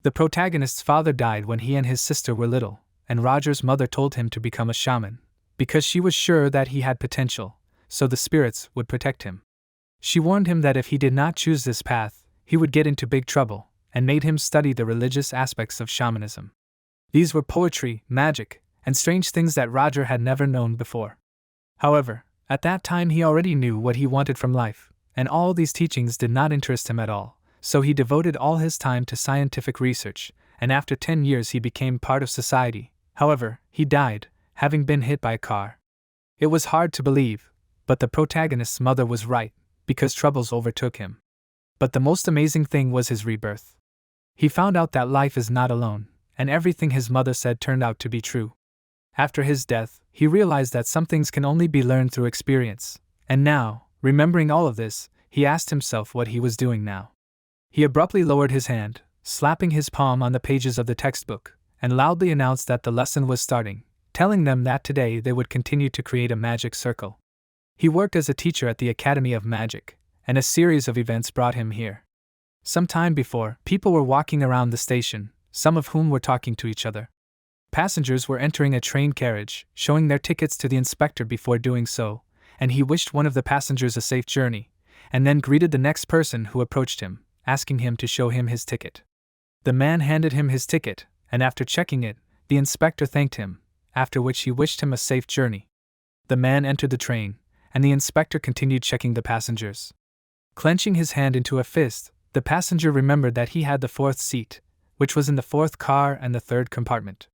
The protagonist's father died when he and his sister were little, and Roger's mother told him to become a shaman, because she was sure that he had potential, so the spirits would protect him. She warned him that if he did not choose this path, he would get into big trouble, and made him study the religious aspects of shamanism. These were poetry, magic, and strange things that Roger had never known before. However, at that time he already knew what he wanted from life, and all these teachings did not interest him at all, so he devoted all his time to scientific research, and after 10 years he became part of society. However, he died, having been hit by a car. It was hard to believe, but the protagonist's mother was right, because troubles overtook him. But the most amazing thing was his rebirth. He found out that life is not alone, and everything his mother said turned out to be true. After his death, he realized that some things can only be learned through experience, and now, remembering all of this, he asked himself what he was doing now. He abruptly lowered his hand, slapping his palm on the pages of the textbook, and loudly announced that the lesson was starting, telling them that today they would continue to create a magic circle. He worked as a teacher at the Academy of Magic, and a series of events brought him here. Some time before, people were walking around the station, some of whom were talking to each other. Passengers were entering a train carriage, showing their tickets to the inspector before doing so, and he wished one of the passengers a safe journey, and then greeted the next person who approached him, asking him to show him his ticket. The man handed him his ticket, and after checking it, the inspector thanked him, after which he wished him a safe journey. The man entered the train, and the inspector continued checking the passengers. Clenching his hand into a fist, the passenger remembered that he had the fourth seat, which was in the fourth car and the third compartment.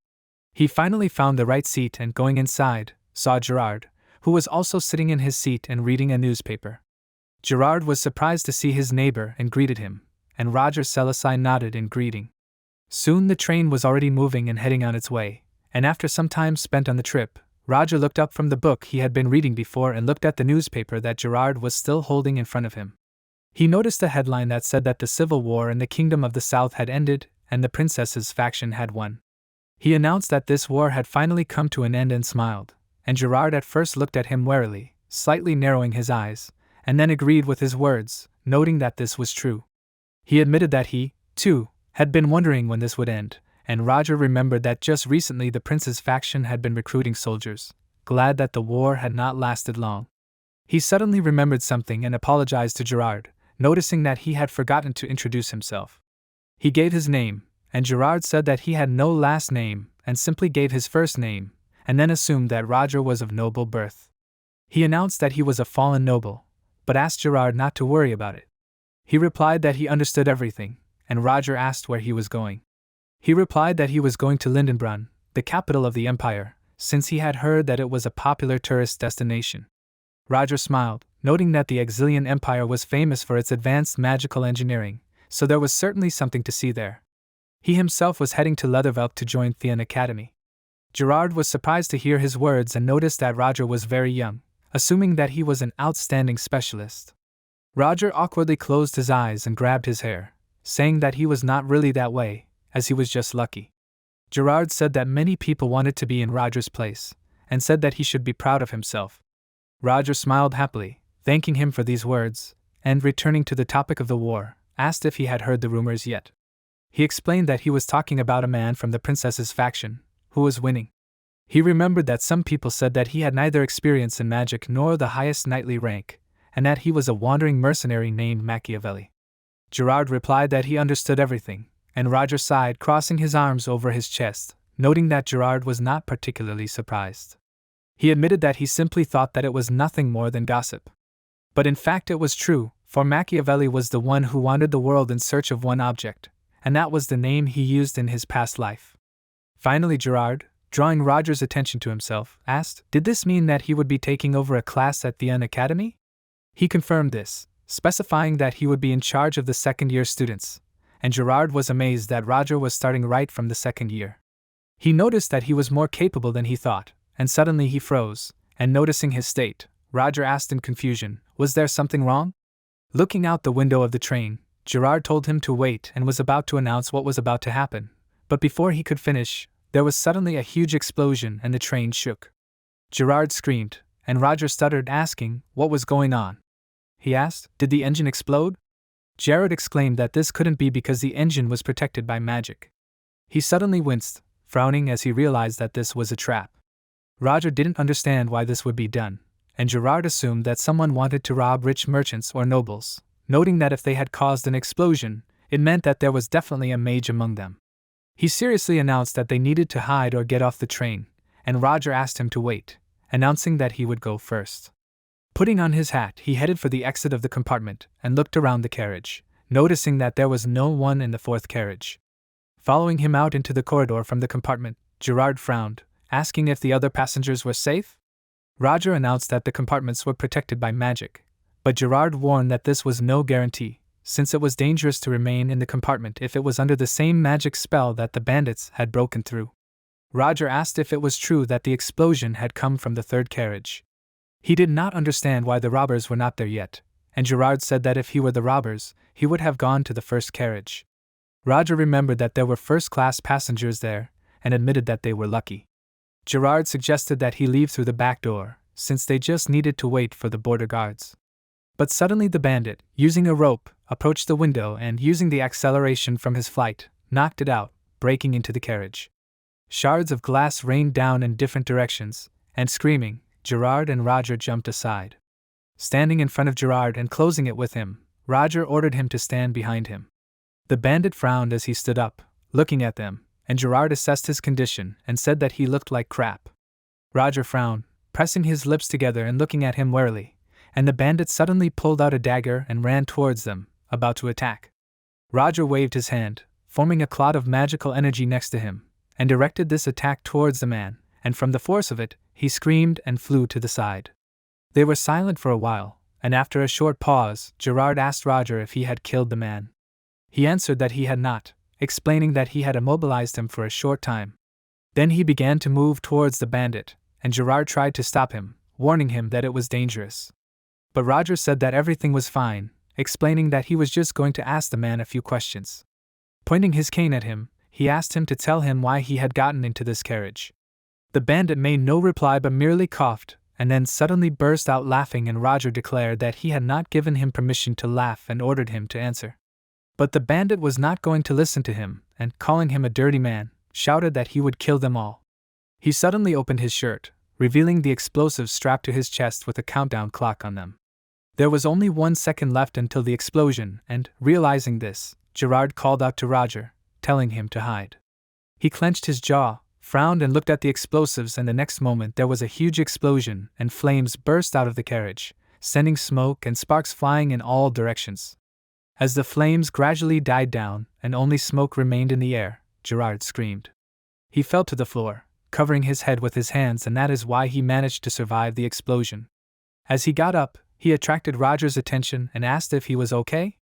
He finally found the right seat and going inside, saw Gerard, who was also sitting in his seat and reading a newspaper. Gerard was surprised to see his neighbor and greeted him, and Roger Celisai nodded in greeting. Soon the train was already moving and heading on its way, and after some time spent on the trip, Roger looked up from the book he had been reading before and looked at the newspaper that Gerard was still holding in front of him. He noticed a headline that said that the civil war in the Kingdom of the South had ended and the princess's faction had won. He announced that this war had finally come to an end and smiled, and Gerard at first looked at him warily, slightly narrowing his eyes, and then agreed with his words, noting that this was true. He admitted that he, too, had been wondering when this would end, and Roger remembered that just recently the prince's faction had been recruiting soldiers, glad that the war had not lasted long. He suddenly remembered something and apologized to Gerard, noticing that he had forgotten to introduce himself. He gave his name, and Gerard said that he had no last name and simply gave his first name, and then assumed that Roger was of noble birth. He announced that he was a fallen noble, but asked Gerard not to worry about it. He replied that he understood everything, and Roger asked where he was going. He replied that he was going to Lindenbrunn, the capital of the empire, since he had heard that it was a popular tourist destination. Roger smiled, noting that the Exilian Empire was famous for its advanced magical engineering, so there was certainly something to see there. He himself was heading to Leathervelt to join Thean Academy. Gerard was surprised to hear his words and noticed that Roger was very young, assuming that he was an outstanding specialist. Roger awkwardly closed his eyes and grabbed his hair, saying that he was not really that way, as he was just lucky. Gerard said that many people wanted to be in Roger's place, and said that he should be proud of himself. Roger smiled happily, thanking him for these words, and returning to the topic of the war, asked if he had heard the rumors yet. He explained that he was talking about a man from the princess's faction, who was winning. He remembered that some people said that he had neither experience in magic nor the highest knightly rank, and that he was a wandering mercenary named Machiavelli. Gerard replied that he understood everything, and Roger sighed, crossing his arms over his chest, noting that Gerard was not particularly surprised. He admitted that he simply thought that it was nothing more than gossip. But in fact it was true, for Machiavelli was the one who wandered the world in search of one object, and that was the name he used in his past life. Finally Gerard, drawing Roger's attention to himself, asked, did this mean that he would be taking over a class at the Academy? He confirmed this, specifying that he would be in charge of the second-year students, and Gerard was amazed that Roger was starting right from the second year. He noticed that he was more capable than he thought, and suddenly he froze, and noticing his state, Roger asked in confusion, was there something wrong? Looking out the window of the train, Gerard told him to wait and was about to announce what was about to happen, but before he could finish, there was suddenly a huge explosion and the train shook. Gerard screamed, and Roger stuttered, asking what was going on. He asked, did the engine explode? Jared exclaimed that this couldn't be because the engine was protected by magic. He suddenly winced, frowning as he realized that this was a trap. Roger didn't understand why this would be done, and Gerard assumed that someone wanted to rob rich merchants or nobles, noting that if they had caused an explosion, it meant that there was definitely a mage among them. He seriously announced that they needed to hide or get off the train, and Roger asked him to wait, announcing that he would go first. Putting on his hat, he headed for the exit of the compartment and looked around the carriage, noticing that there was no one in the fourth carriage. Following him out into the corridor from the compartment, Gerard frowned, asking if the other passengers were safe. Roger announced that the compartments were protected by magic, but Gerard warned that this was no guarantee, since it was dangerous to remain in the compartment if it was under the same magic spell that the bandits had broken through. Roger asked if it was true that the explosion had come from the third carriage. He did not understand why the robbers were not there yet, and Gerard said that if he were the robbers, he would have gone to the first carriage. Roger remembered that there were first-class passengers there, and admitted that they were lucky. Gerard suggested that he leave through the back door, since they just needed to wait for the border guards. But suddenly the bandit, using a rope, approached the window and, using the acceleration from his flight, knocked it out, breaking into the carriage. Shards of glass rained down in different directions, and screaming, Gerard and Roger jumped aside. Standing in front of Gerard and closing it with him, Roger ordered him to stand behind him. The bandit frowned as he stood up, looking at them, and Gerard assessed his condition and said that he looked like crap. Roger frowned, pressing his lips together and looking at him warily, and the bandit suddenly pulled out a dagger and ran towards them, about to attack. Roger waved his hand, forming a cloud of magical energy next to him, and directed this attack towards the man, and from the force of it, he screamed and flew to the side. They were silent for a while, and after a short pause, Gerard asked Roger if he had killed the man. He answered that he had not, explaining that he had immobilized him for a short time. Then he began to move towards the bandit, and Gerard tried to stop him, warning him that it was dangerous. But Roger said that everything was fine, explaining that he was just going to ask the man a few questions. Pointing his cane at him, he asked him to tell him why he had gotten into this carriage. The bandit made no reply but merely coughed, and then suddenly burst out laughing, and Roger declared that he had not given him permission to laugh and ordered him to answer. But the bandit was not going to listen to him, and, calling him a dirty man, shouted that he would kill them all. He suddenly opened his shirt, revealing the explosives strapped to his chest with a countdown clock on them. There was only 1 second left until the explosion, and, realizing this, Gerard called out to Roger, telling him to hide. He clenched his jaw, frowned and looked at the explosives, and the next moment there was a huge explosion and flames burst out of the carriage, sending smoke and sparks flying in all directions. As the flames gradually died down and only smoke remained in the air, Gerard screamed. He fell to the floor, covering his head with his hands, and that is why he managed to survive the explosion. As he got up, he attracted Roger's attention and asked if he was okay.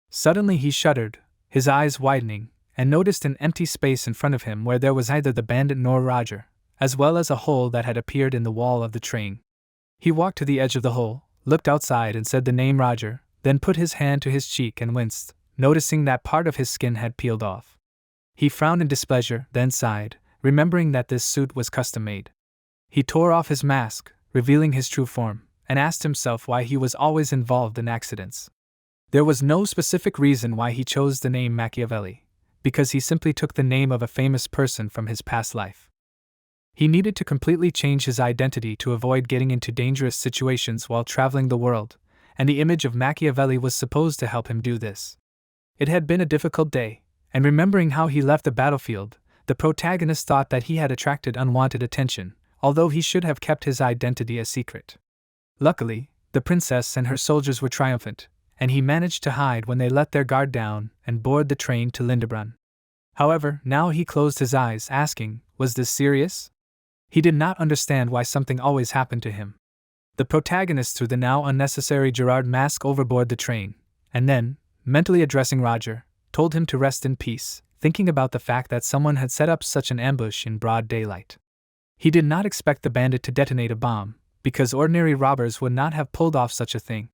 Suddenly he shuddered, his eyes widening, and noticed an empty space in front of him where there was neither the bandit nor Roger, as well as a hole that had appeared in the wall of the train. He walked to the edge of the hole, looked outside and said the name Roger, then put his hand to his cheek and winced, noticing that part of his skin had peeled off. He frowned in displeasure, then sighed, remembering that this suit was custom-made. He tore off his mask, revealing his true form, and asked himself why he was always involved in accidents. There was no specific reason why he chose the name Machiavelli, because he simply took the name of a famous person from his past life. He needed to completely change his identity to avoid getting into dangerous situations while traveling the world, and the image of Machiavelli was supposed to help him do this. It had been a difficult day, and remembering how he left the battlefield, the protagonist thought that he had attracted unwanted attention, although he should have kept his identity a secret. Luckily, the princess and her soldiers were triumphant, and he managed to hide when they let their guard down and board the train to Lindebrunn. However, now he closed his eyes, asking, was this serious? He did not understand why something always happened to him. The protagonist threw the now unnecessary Gerard mask overboard the train, and then, mentally addressing Roger, told him to rest in peace, thinking about the fact that someone had set up such an ambush in broad daylight. He did not expect the bandit to detonate a bomb, because ordinary robbers would not have pulled off such a thing.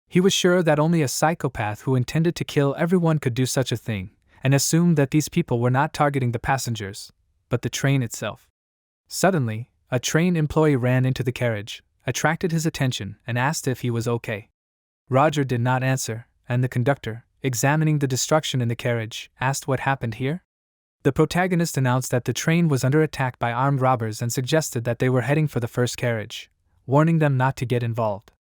He was sure that only a psychopath who intended to kill everyone could do such a thing, and assumed that these people were not targeting the passengers, but the train itself. Suddenly, a train employee ran into the carriage, attracted his attention, and asked if he was okay. Roger did not answer, and the conductor, examining the destruction in the carriage, asked what happened here. The protagonist announced that the train was under attack by armed robbers and suggested that they were heading for the first carriage, warning them not to get involved.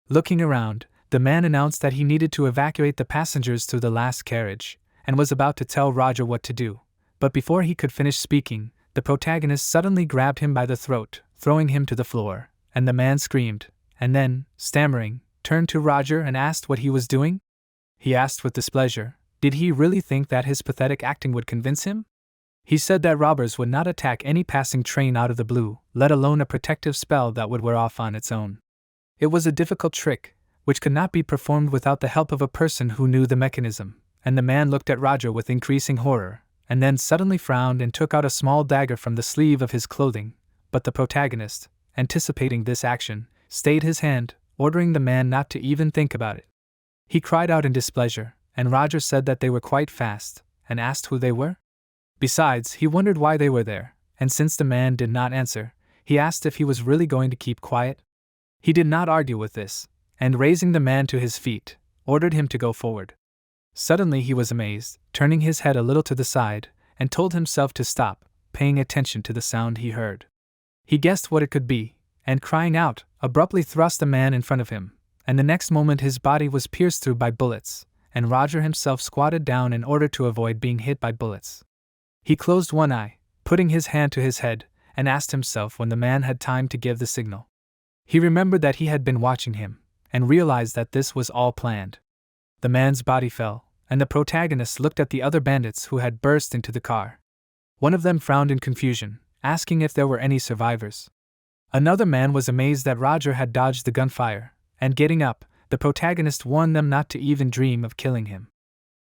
Looking around, the man announced that he needed to evacuate the passengers through the last carriage, and was about to tell Roger what to do. But before he could finish speaking, the protagonist suddenly grabbed him by the throat, throwing him to the floor, and the man screamed, and then, stammering, turned to Roger and asked what he was doing. He asked with displeasure, did he really think that his pathetic acting would convince him? He said that robbers would not attack any passing train out of the blue, let alone a protective spell that would wear off on its own. It was a difficult trick, which could not be performed without the help of a person who knew the mechanism, and the man looked at Roger with increasing horror, and then suddenly frowned and took out a small dagger from the sleeve of his clothing, but the protagonist, anticipating this action, stayed his hand, ordering the man not to even think about it. He cried out in displeasure, and Roger said that they were quite fast, and asked who they were. Besides, he wondered why they were there, and since the man did not answer, he asked if he was really going to keep quiet. He did not argue with this, and raising the man to his feet, ordered him to go forward. Suddenly he was amazed, turning his head a little to the side, and told himself to stop, paying attention to the sound he heard. He guessed what it could be, and crying out, abruptly thrust the man in front of him, and the next moment his body was pierced through by bullets, and Roger himself squatted down in order to avoid being hit by bullets. He closed one eye, putting his hand to his head, and asked himself when the man had time to give the signal. He remembered that he had been watching him, and realized that this was all planned. The man's body fell, and the protagonist looked at the other bandits who had burst into the car. One of them frowned in confusion, asking if there were any survivors. Another man was amazed that Roger had dodged the gunfire, and getting up, the protagonist warned them not to even dream of killing him.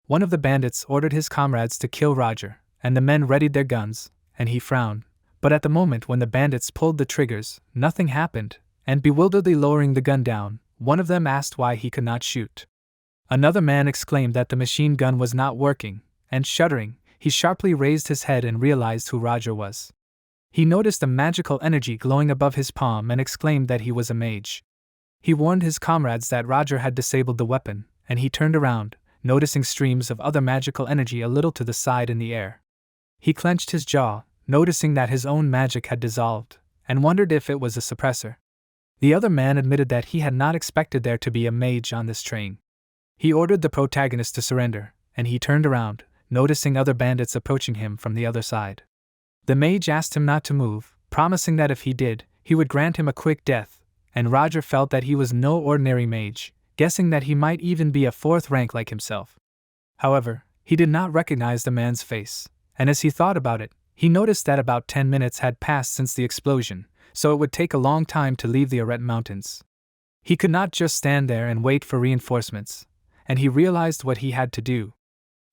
One of the bandits ordered his comrades to kill Roger, and the men readied their guns, and he frowned, but at the moment when the bandits pulled the triggers, nothing happened, and bewilderedly lowering the gun down, one of them asked why he could not shoot. Another man exclaimed that the machine gun was not working, and shuddering, he sharply raised his head and realized who Roger was. He noticed a magical energy glowing above his palm and exclaimed that he was a mage. He warned his comrades that Roger had disabled the weapon, and he turned around, noticing streams of other magical energy a little to the side in the air. He clenched his jaw, noticing that his own magic had dissolved, and wondered if it was a suppressor. The other man admitted that he had not expected there to be a mage on this train. He ordered the protagonist to surrender, and he turned around, noticing other bandits approaching him from the other side. The mage asked him not to move, promising that if he did, he would grant him a quick death, and Roger felt that he was no ordinary mage, guessing that he might even be a fourth rank like himself. However, he did not recognize the man's face, and as he thought about it, he noticed that about 10 minutes had passed since the explosion, so it would take a long time to leave the Aret Mountains. He could not just stand there and wait for reinforcements, and he realized what he had to do.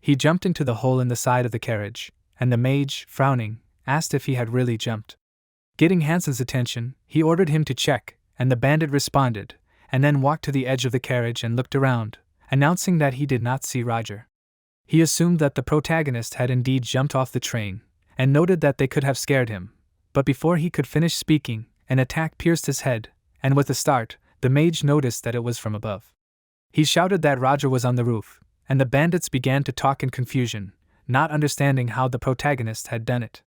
He jumped into the hole in the side of the carriage, and the mage, frowning, asked if he had really jumped. Getting Hansen's attention, he ordered him to check, and the bandit responded, and then walked to the edge of the carriage and looked around, announcing that he did not see Roger. He assumed that the protagonist had indeed jumped off the train, and noted that they could have scared him, but before he could finish speaking, an attack pierced his head, and with a start, the mage noticed that it was from above. He shouted that Roger was on the roof, and the bandits began to talk in confusion, not understanding how the protagonist had done it.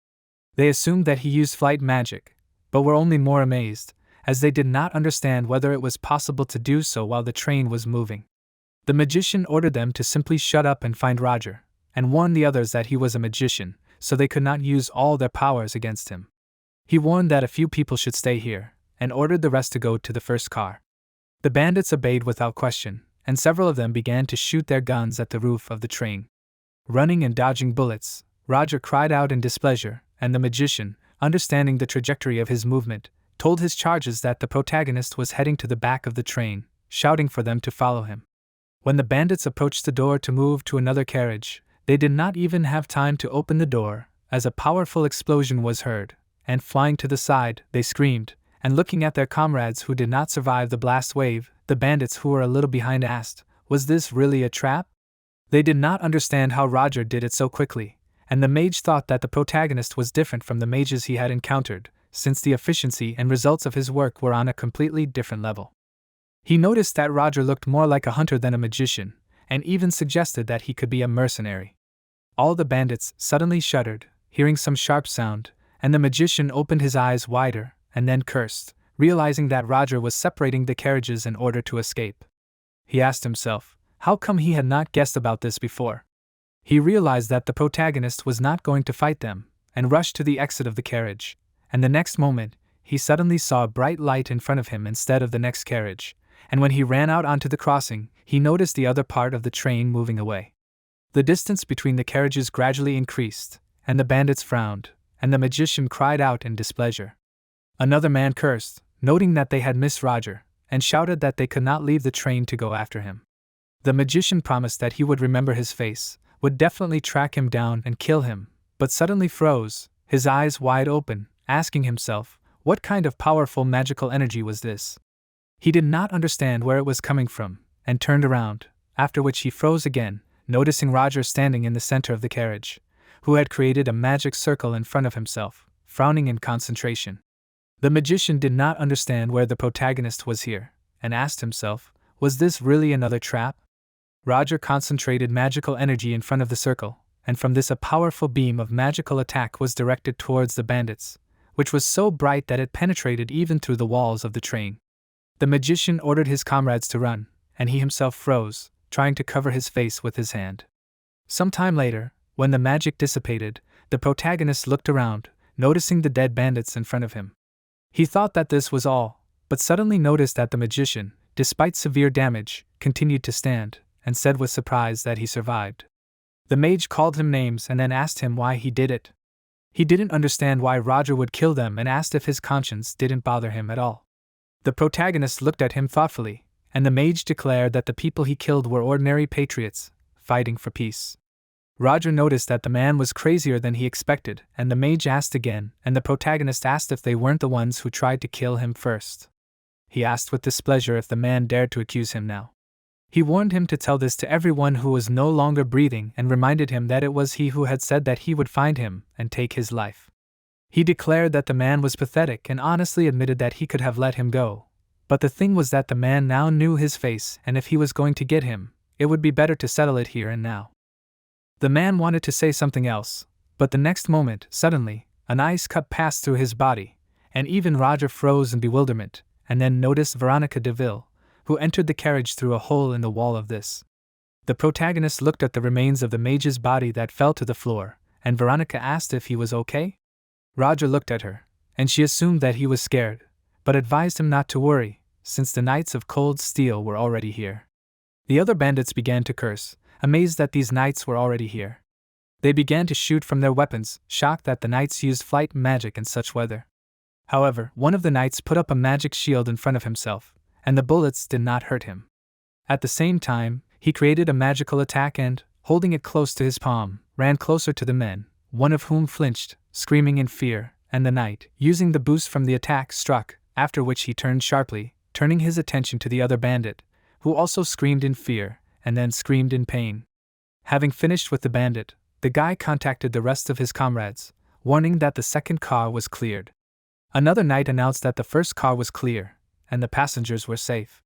They assumed that he used flight magic, but were only more amazed, as they did not understand whether it was possible to do so while the train was moving. The magician ordered them to simply shut up and find Roger, and warned the others that he was a magician, so they could not use all their powers against him. He warned that a few people should stay here, and ordered the rest to go to the first car. The bandits obeyed without question, and several of them began to shoot their guns at the roof of the train. Running and dodging bullets, Roger cried out in displeasure, and the magician, understanding the trajectory of his movement, told his charges that the protagonist was heading to the back of the train, shouting for them to follow him. When the bandits approached the door to move to another carriage, they did not even have time to open the door, as a powerful explosion was heard, and flying to the side, they screamed, and looking at their comrades who did not survive the blast wave, the bandits who were a little behind asked, "Was this really a trap?" They did not understand how Roger did it so quickly, and the mage thought that the protagonist was different from the mages he had encountered, since the efficiency and results of his work were on a completely different level. He noticed that Roger looked more like a hunter than a magician, and even suggested that he could be a mercenary. All the bandits suddenly shuddered, hearing some sharp sound, and the magician opened his eyes wider and then cursed, realizing that Roger was separating the carriages in order to escape. He asked himself, how come he had not guessed about this before? He realized that the protagonist was not going to fight them, and rushed to the exit of the carriage, and the next moment, he suddenly saw a bright light in front of him instead of the next carriage, and when he ran out onto the crossing, he noticed the other part of the train moving away. The distance between the carriages gradually increased, and the bandits frowned, and the magician cried out in displeasure. Another man cursed, noting that they had missed Roger, and shouted that they could not leave the train to go after him. The magician promised that he would remember his face, would definitely track him down and kill him, but suddenly froze, his eyes wide open, asking himself, what kind of powerful magical energy was this? He did not understand where it was coming from, and turned around, after which he froze again, noticing Roger standing in the center of the carriage, who had created a magic circle in front of himself, frowning in concentration. The magician did not understand where the protagonist was here, and asked himself, was this really another trap? Roger concentrated magical energy in front of the circle, and from this a powerful beam of magical attack was directed towards the bandits, which was so bright that it penetrated even through the walls of the train. The magician ordered his comrades to run, and he himself froze, trying to cover his face with his hand. Some time later, when the magic dissipated, the protagonist looked around, noticing the dead bandits in front of him. He thought that this was all, but suddenly noticed that the magician, despite severe damage, continued to stand, and said with surprise that he survived. The mage called him names and then asked him why he did it. He didn't understand why Roger would kill them and asked if his conscience didn't bother him at all. The protagonist looked at him thoughtfully, and the mage declared that the people he killed were ordinary patriots, fighting for peace. Roger noticed that the man was crazier than he expected, and the mage asked again, and the protagonist asked if they weren't the ones who tried to kill him first. He asked with displeasure if the man dared to accuse him now. He warned him to tell this to everyone who was no longer breathing and reminded him that it was he who had said that he would find him and take his life. He declared that the man was pathetic and honestly admitted that he could have let him go. But the thing was that the man now knew his face, and if he was going to get him, it would be better to settle it here and now. The man wanted to say something else, but the next moment, suddenly, an ice cup passed through his body, and even Roger froze in bewilderment, and then noticed Veronica Deville, who entered the carriage through a hole in the wall of this. The protagonist looked at the remains of the mage's body that fell to the floor, and Veronica asked if he was okay. Roger looked at her, and she assumed that he was scared, but advised him not to worry, since the Knights of Cold Steel were already here. The other bandits began to curse, amazed that these knights were already here. They began to shoot from their weapons, shocked that the knights used flight magic in such weather. However, one of the knights put up a magic shield in front of himself, and the bullets did not hurt him. At the same time, he created a magical attack and, holding it close to his palm, ran closer to the men, one of whom flinched, screaming in fear, and the knight, using the boost from the attack, struck, after which he turned sharply, turning his attention to the other bandit, who also screamed in fear, and then screamed in pain. Having finished with the bandit, the guy contacted the rest of his comrades, warning that the second car was cleared. Another knight announced that the first car was clear, and the passengers were safe.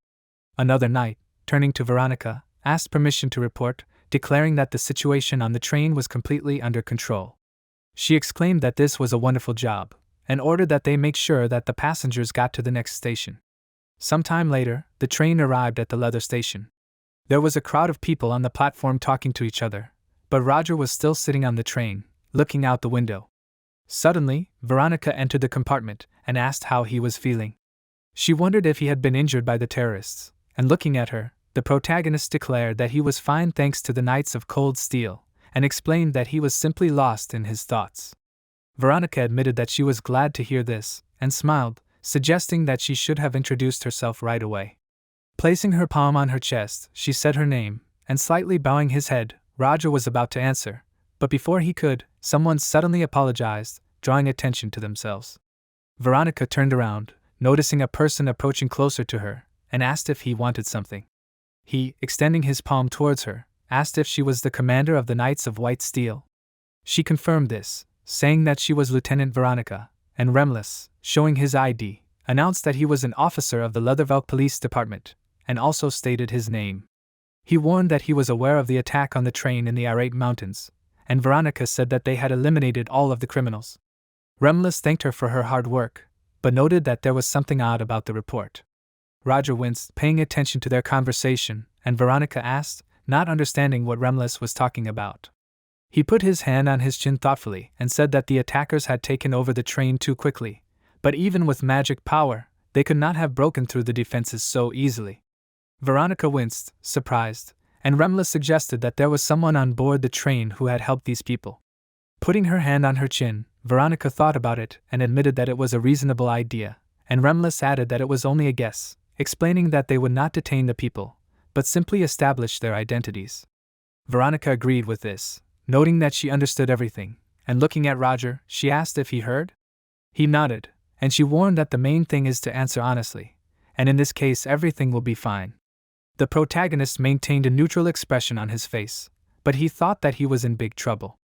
Another knight, turning to Veronica, asked permission to report, declaring that the situation on the train was completely under control. She exclaimed that this was a wonderful job, and ordered that they make sure that the passengers got to the next station. Some time later, the train arrived at the leather station. There was a crowd of people on the platform talking to each other, but Roger was still sitting on the train, looking out the window. Suddenly, Veronica entered the compartment and asked how he was feeling. She wondered if he had been injured by the terrorists, and looking at her, the protagonist declared that he was fine thanks to the Knights of Cold Steel, and explained that he was simply lost in his thoughts. Veronica admitted that she was glad to hear this, and smiled, suggesting that she should have introduced herself right away. Placing her palm on her chest, she said her name, and slightly bowing his head, Roger was about to answer, but before he could, someone suddenly apologized, drawing attention to themselves. Veronica turned around, noticing a person approaching closer to her, and asked if he wanted something. He, extending his palm towards her, asked if she was the commander of the Knights of White Steel. She confirmed this, saying that she was Lieutenant Veronica, and Remless, showing his ID, announced that he was an officer of the Leathervelk Police Department, and also stated his name. He warned that he was aware of the attack on the train in the Irate Mountains, and Veronica said that they had eliminated all of the criminals. Remlis thanked her for her hard work, but noted that there was something odd about the report. Roger winced, paying attention to their conversation, and Veronica asked, not understanding what Remlis was talking about. He put his hand on his chin thoughtfully and said that the attackers had taken over the train too quickly, but even with magic power, they could not have broken through the defenses so easily. Veronica winced, surprised, and Remlis suggested that there was someone on board the train who had helped these people. Putting her hand on her chin, Veronica thought about it and admitted that it was a reasonable idea, and Remlis added that it was only a guess, explaining that they would not detain the people, but simply establish their identities. Veronica agreed with this, noting that she understood everything, and looking at Roger, she asked if he heard. He nodded, and she warned that the main thing is to answer honestly, and in this case everything will be fine. The protagonist maintained a neutral expression on his face, but he thought that he was in big trouble.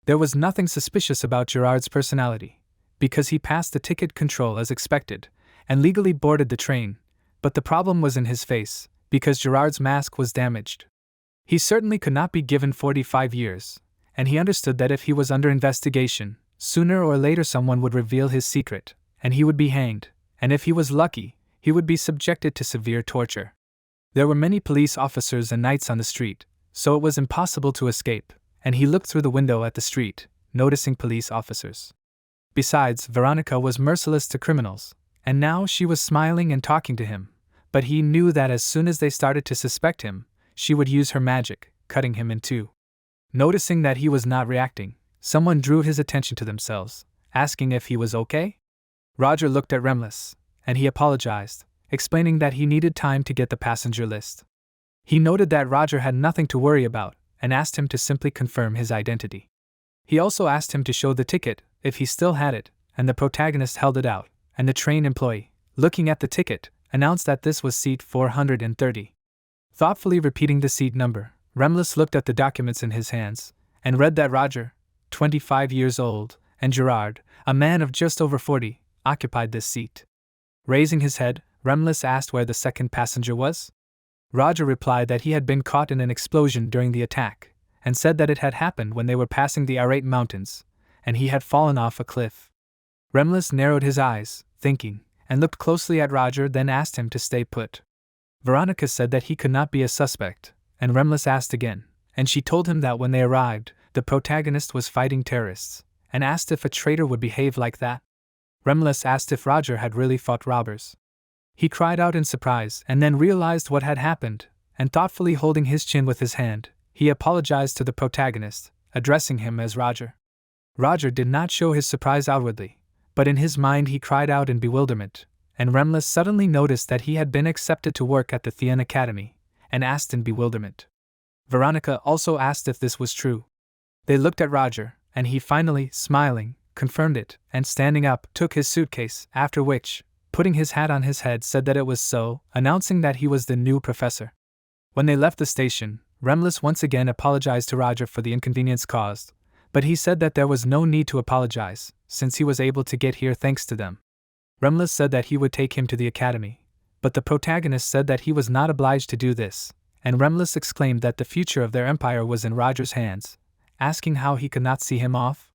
There was nothing suspicious about Gerard's personality, because he passed the ticket control as expected, and legally boarded the train, but the problem was in his face, because Gerard's mask was damaged. He certainly could not be given 45 years, and he understood that if he was under investigation, sooner or later someone would reveal his secret, and he would be hanged, and if he was lucky, he would be subjected to severe torture. There were many police officers and knights on the street, so it was impossible to escape, and he looked through the window at the street, noticing police officers. Besides, Veronica was merciless to criminals, and now she was smiling and talking to him, but he knew that as soon as they started to suspect him, she would use her magic, cutting him in two. Noticing that he was not reacting, someone drew his attention to themselves, asking if he was okay. Roger looked at Remlis, and he apologized, explaining that he needed time to get the passenger list. He noted that Roger had nothing to worry about, and asked him to simply confirm his identity. He also asked him to show the ticket, if he still had it, and the protagonist held it out, and the train employee, looking at the ticket, announced that this was seat 430. Thoughtfully repeating the seat number, Remlis looked at the documents in his hands, and read that Roger, 25 years old, and Gerard, a man of just over 40, occupied this seat. Raising his head, Remlis asked where the second passenger was. Roger replied that he had been caught in an explosion during the attack, and said that it had happened when they were passing the Irate Mountains, and he had fallen off a cliff. Remlis narrowed his eyes, thinking, and looked closely at Roger, then asked him to stay put. Veronica said that he could not be a suspect, and Remlis asked again, and she told him that when they arrived, the protagonist was fighting terrorists, and asked if a traitor would behave like that. Remlis asked if Roger had really fought robbers. He cried out in surprise and then realized what had happened, and thoughtfully holding his chin with his hand, he apologized to the protagonist, addressing him as Roger. Roger did not show his surprise outwardly, but in his mind he cried out in bewilderment, and Remlis suddenly noticed that he had been accepted to work at the Thean Academy, and asked in bewilderment. Veronica also asked if this was true. They looked at Roger, and he finally, smiling, confirmed it, and standing up, took his suitcase, after which, putting his hat on his head, said that it was so, announcing that he was the new professor. When they left the station, Remlis once again apologized to Roger for the inconvenience caused, but he said that there was no need to apologize, since he was able to get here thanks to them. Remlis said that he would take him to the academy, but the protagonist said that he was not obliged to do this, and Remlis exclaimed that the future of their empire was in Roger's hands, asking how he could not see him off.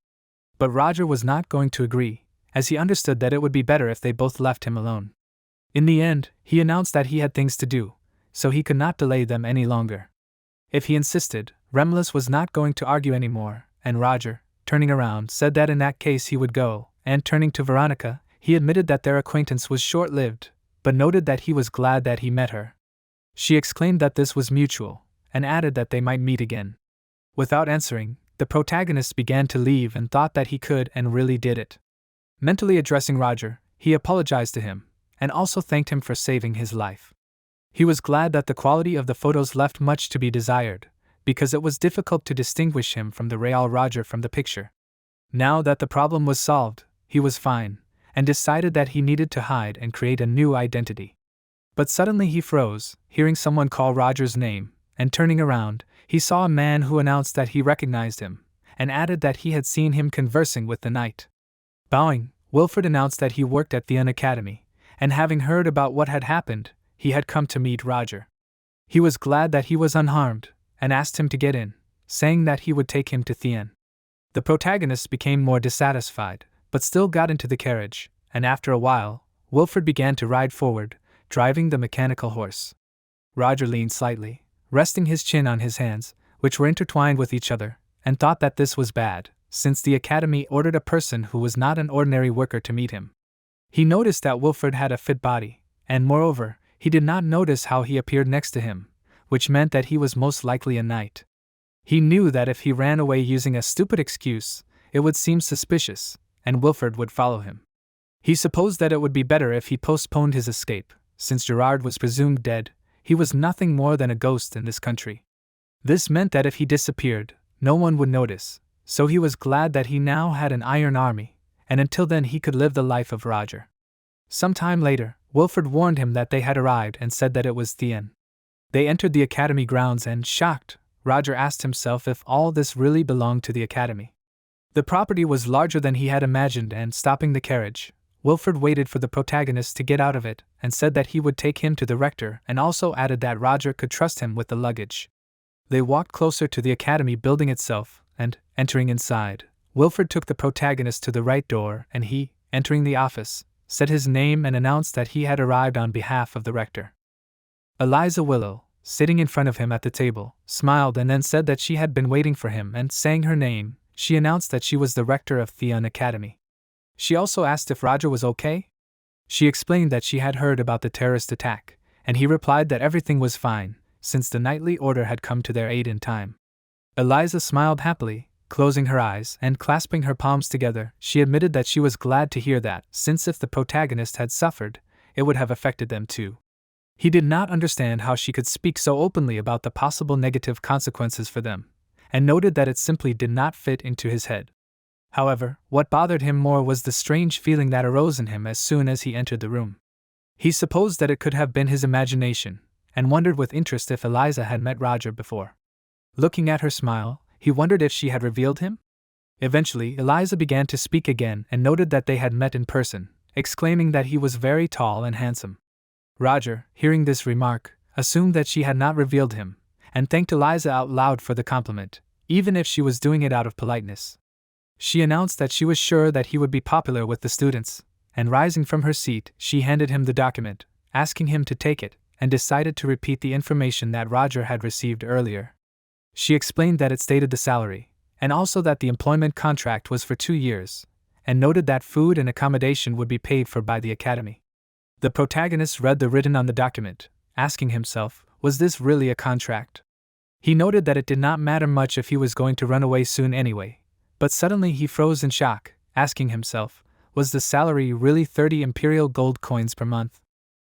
But Roger was not going to agree, as he understood that it would be better if they both left him alone. In the end, he announced that he had things to do, so he could not delay them any longer. If he insisted, Remlis was not going to argue anymore, and Roger, turning around, said that in that case he would go, and turning to Veronica, he admitted that their acquaintance was short-lived, but noted that he was glad that he met her. She exclaimed that this was mutual, and added that they might meet again. Without answering, the protagonist began to leave and thought that he could and really did it. Mentally addressing Roger, he apologized to him, and also thanked him for saving his life. He was glad that the quality of the photos left much to be desired, because it was difficult to distinguish him from the real Roger from the picture. Now that the problem was solved, he was fine, and decided that he needed to hide and create a new identity. But suddenly he froze, hearing someone call Roger's name, and turning around, he saw a man who announced that he recognized him, and added that he had seen him conversing with the knight. Bowing, Wilfred announced that he worked at the Academy, and having heard about what had happened, he had come to meet Roger. He was glad that he was unharmed, and asked him to get in, saying that he would take him to Thien. The protagonist became more dissatisfied, but still got into the carriage, and after a while, Wilfred began to ride forward, driving the mechanical horse. Roger leaned slightly, resting his chin on his hands, which were intertwined with each other, and thought that this was bad, since the academy ordered a person who was not an ordinary worker to meet him. He noticed that Wilfred had a fit body, and moreover, he did not notice how he appeared next to him, which meant that he was most likely a knight. He knew that if he ran away using a stupid excuse, it would seem suspicious, and Wilfred would follow him. He supposed that it would be better if he postponed his escape, since Gerard was presumed dead. He was nothing more than a ghost in this country. This meant that if he disappeared, no one would notice, so he was glad that he now had an iron army, and until then he could live the life of Roger. Some time later, Wilfred warned him that they had arrived and said that it was Thien. They entered the academy grounds and, shocked, Roger asked himself if all this really belonged to the academy. The property was larger than he had imagined, and stopping the carriage, Wilfred waited for the protagonist to get out of it and said that he would take him to the rector, and also added that Roger could trust him with the luggage. They walked closer to the academy building itself, and, entering inside, Wilfred took the protagonist to the right door, and he, entering the office, said his name and announced that he had arrived on behalf of the rector. Eliza Willow, sitting in front of him at the table, smiled and then said that she had been waiting for him, and saying her name, she announced that she was the rector of Thien Academy. She also asked if Roger was okay. She explained that she had heard about the terrorist attack, and he replied that everything was fine, since the knightly order had come to their aid in time. Eliza smiled happily, closing her eyes and clasping her palms together. She admitted that she was glad to hear that, since if the protagonist had suffered, it would have affected them too. He did not understand how she could speak so openly about the possible negative consequences for them, and noted that it simply did not fit into his head. However, what bothered him more was the strange feeling that arose in him as soon as he entered the room. He supposed that it could have been his imagination, and wondered with interest if Eliza had met Roger before. Looking at her smile, he wondered if she had revealed him. Eventually, Eliza began to speak again and noted that they had met in person, exclaiming that he was very tall and handsome. Roger, hearing this remark, assumed that she had not revealed him, and thanked Eliza out loud for the compliment, even if she was doing it out of politeness. She announced that she was sure that he would be popular with the students, and rising from her seat, she handed him the document, asking him to take it, and decided to repeat the information that Roger had received earlier. She explained that it stated the salary, and also that the employment contract was for 2 years, and noted that food and accommodation would be paid for by the academy. The protagonist read the written on the document, asking himself, was this really a contract? He noted that it did not matter much if he was going to run away soon anyway, but suddenly he froze in shock, asking himself, was the salary really 30 imperial gold coins per month?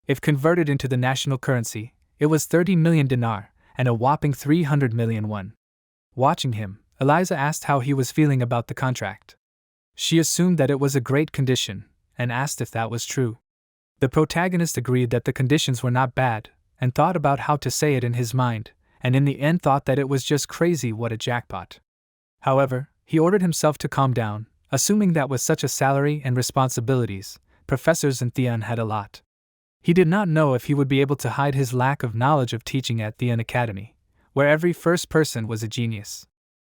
If converted into the national currency, it was 30 million dinar, and a whopping 300 million won. Watching him, Eliza asked how he was feeling about the contract. She assumed that it was a great condition, and asked if that was true. The protagonist agreed that the conditions were not bad, and thought about how to say it in his mind, and in the end thought that it was just crazy what a jackpot. However, he ordered himself to calm down, assuming that with such a salary and responsibilities, professors in Thien had a lot. He did not know if he would be able to hide his lack of knowledge of teaching at Thien Academy, where every first person was a genius.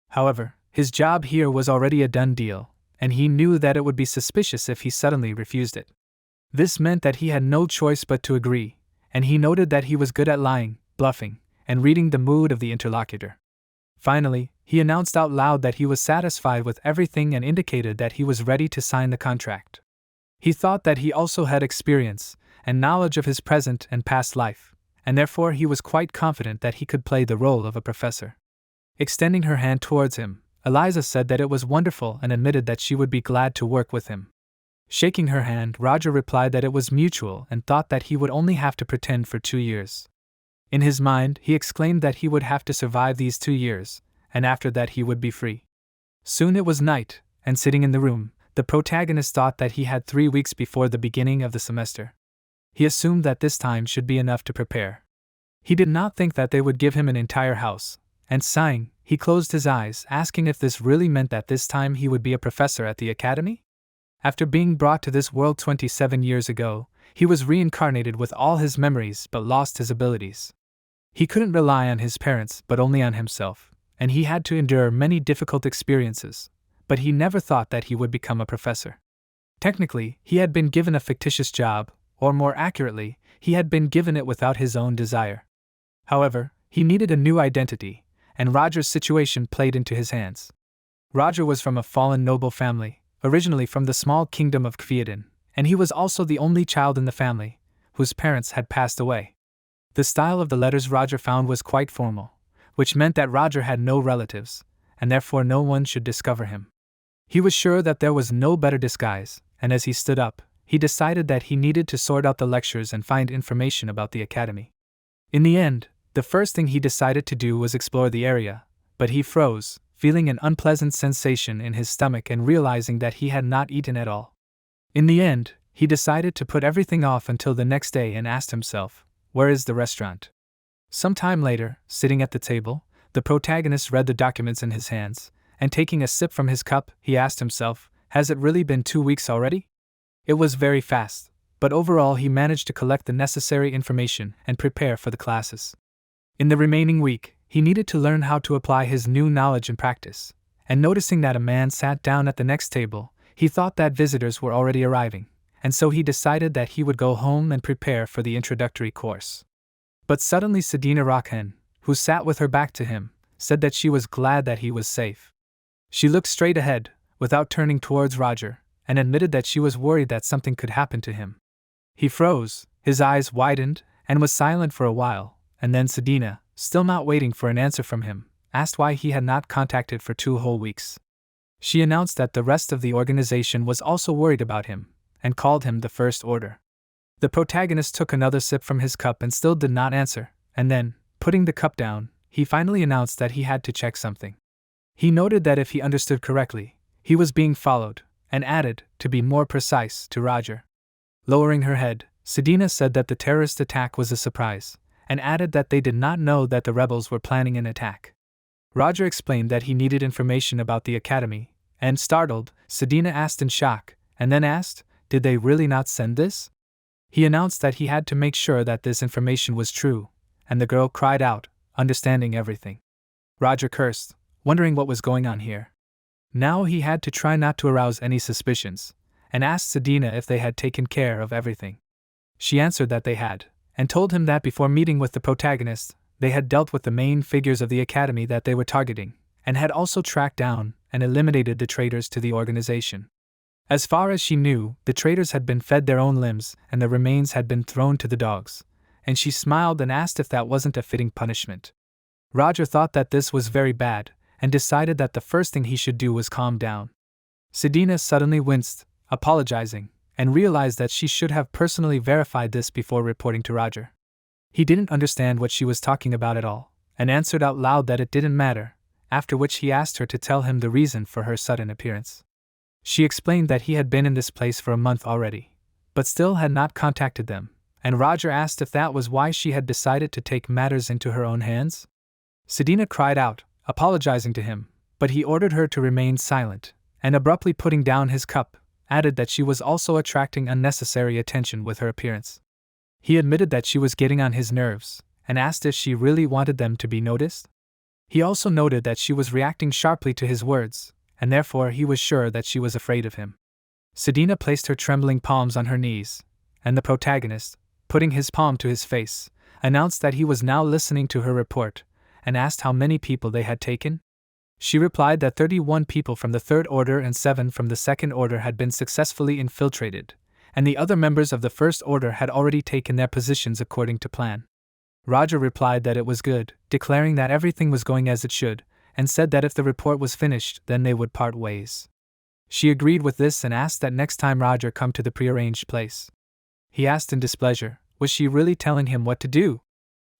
However, his job here was already a done deal, and he knew that it would be suspicious if he suddenly refused it. This meant that he had no choice but to agree, and he noted that he was good at lying, bluffing, and reading the mood of the interlocutor. Finally, he announced out loud that he was satisfied with everything and indicated that he was ready to sign the contract. He thought that he also had experience and knowledge of his present and past life, and therefore he was quite confident that he could play the role of a professor. Extending her hand towards him, Eliza said that it was wonderful and admitted that she would be glad to work with him. Shaking her hand, Roger replied that it was mutual and thought that he would only have to pretend for 2 years. In his mind, he exclaimed that he would have to survive these 2 years, and after that he would be free. Soon it was night, and sitting in the room, the protagonist thought that he had 3 weeks before the beginning of the semester. He assumed that this time should be enough to prepare. He did not think that they would give him an entire house, and sighing, he closed his eyes, asking if this really meant that this time he would be a professor at the academy? After being brought to this world 27 years ago, he was reincarnated with all his memories but lost his abilities. He couldn't rely on his parents but only on himself, and he had to endure many difficult experiences, but he never thought that he would become a professor. Technically, he had been given a fictitious job, or more accurately, he had been given it without his own desire. However, he needed a new identity, and Roger's situation played into his hands. Roger was from a fallen noble family, originally from the small kingdom of Kviaden, and he was also the only child in the family, whose parents had passed away. The style of the letters Roger found was quite formal, which meant that Roger had no relatives, and therefore no one should discover him. He was sure that there was no better disguise, and as he stood up, he decided that he needed to sort out the lectures and find information about the academy. In the end, the first thing he decided to do was explore the area, but he froze, feeling an unpleasant sensation in his stomach and realizing that he had not eaten at all. In the end, he decided to put everything off until the next day and asked himself, "Where is the restaurant?" Some time later, sitting at the table, the protagonist read the documents in his hands, and taking a sip from his cup, he asked himself, "Has it really been 2 weeks already?" It was very fast, but overall he managed to collect the necessary information and prepare for the classes. In the remaining week, he needed to learn how to apply his new knowledge in practice, and noticing that a man sat down at the next table, he thought that visitors were already arriving, and so he decided that he would go home and prepare for the introductory course. But suddenly Sedina Rockhen, who sat with her back to him, said that she was glad that he was safe. She looked straight ahead, without turning towards Roger, and admitted that she was worried that something could happen to him. He froze, his eyes widened, and was silent for a while, and then Sedina, still not waiting for an answer from him, asked why he had not contacted for 2 whole weeks. She announced that the rest of the organization was also worried about him, and called him the First Order. The protagonist took another sip from his cup and still did not answer, and then, putting the cup down, he finally announced that he had to check something. He noted that if he understood correctly, he was being followed, and added, to be more precise, to Roger. Lowering her head, Sedina said that the terrorist attack was a surprise, and added that they did not know that the rebels were planning an attack. Roger explained that he needed information about the academy, and startled, Sedina asked in shock, and then asked, "Did they really not send this?" He announced that he had to make sure that this information was true, and the girl cried out, understanding everything. Roger cursed, wondering what was going on here. Now he had to try not to arouse any suspicions, and asked Sedina if they had taken care of everything. She answered that they had, and told him that before meeting with the protagonist, they had dealt with the main figures of the academy that they were targeting, and had also tracked down and eliminated the traitors to the organization. As far as she knew, the traitors had been fed their own limbs and the remains had been thrown to the dogs, and she smiled and asked if that wasn't a fitting punishment. Roger thought that this was very bad, and decided that the first thing he should do was calm down. Sedina suddenly winced, apologizing, and realized that she should have personally verified this before reporting to Roger. He didn't understand what she was talking about at all, and answered out loud that it didn't matter, after which he asked her to tell him the reason for her sudden appearance. She explained that he had been in this place for a month already, but still had not contacted them, and Roger asked if that was why she had decided to take matters into her own hands. Sedina cried out, apologizing to him, but he ordered her to remain silent, and abruptly putting down his cup, added that she was also attracting unnecessary attention with her appearance. He admitted that she was getting on his nerves, and asked if she really wanted them to be noticed. He also noted that she was reacting sharply to his words, and therefore he was sure that she was afraid of him. Sedina placed her trembling palms on her knees, and the protagonist, putting his palm to his face, announced that he was now listening to her report, and asked how many people they had taken. She replied that 31 people from the Third Order and 7 from the Second Order had been successfully infiltrated, and the other members of the First Order had already taken their positions according to plan. Roger replied that it was good, declaring that everything was going as it should, and said that if the report was finished, then they would part ways. She agreed with this and asked that next time Roger come to the prearranged place. He asked in displeasure, was she really telling him what to do?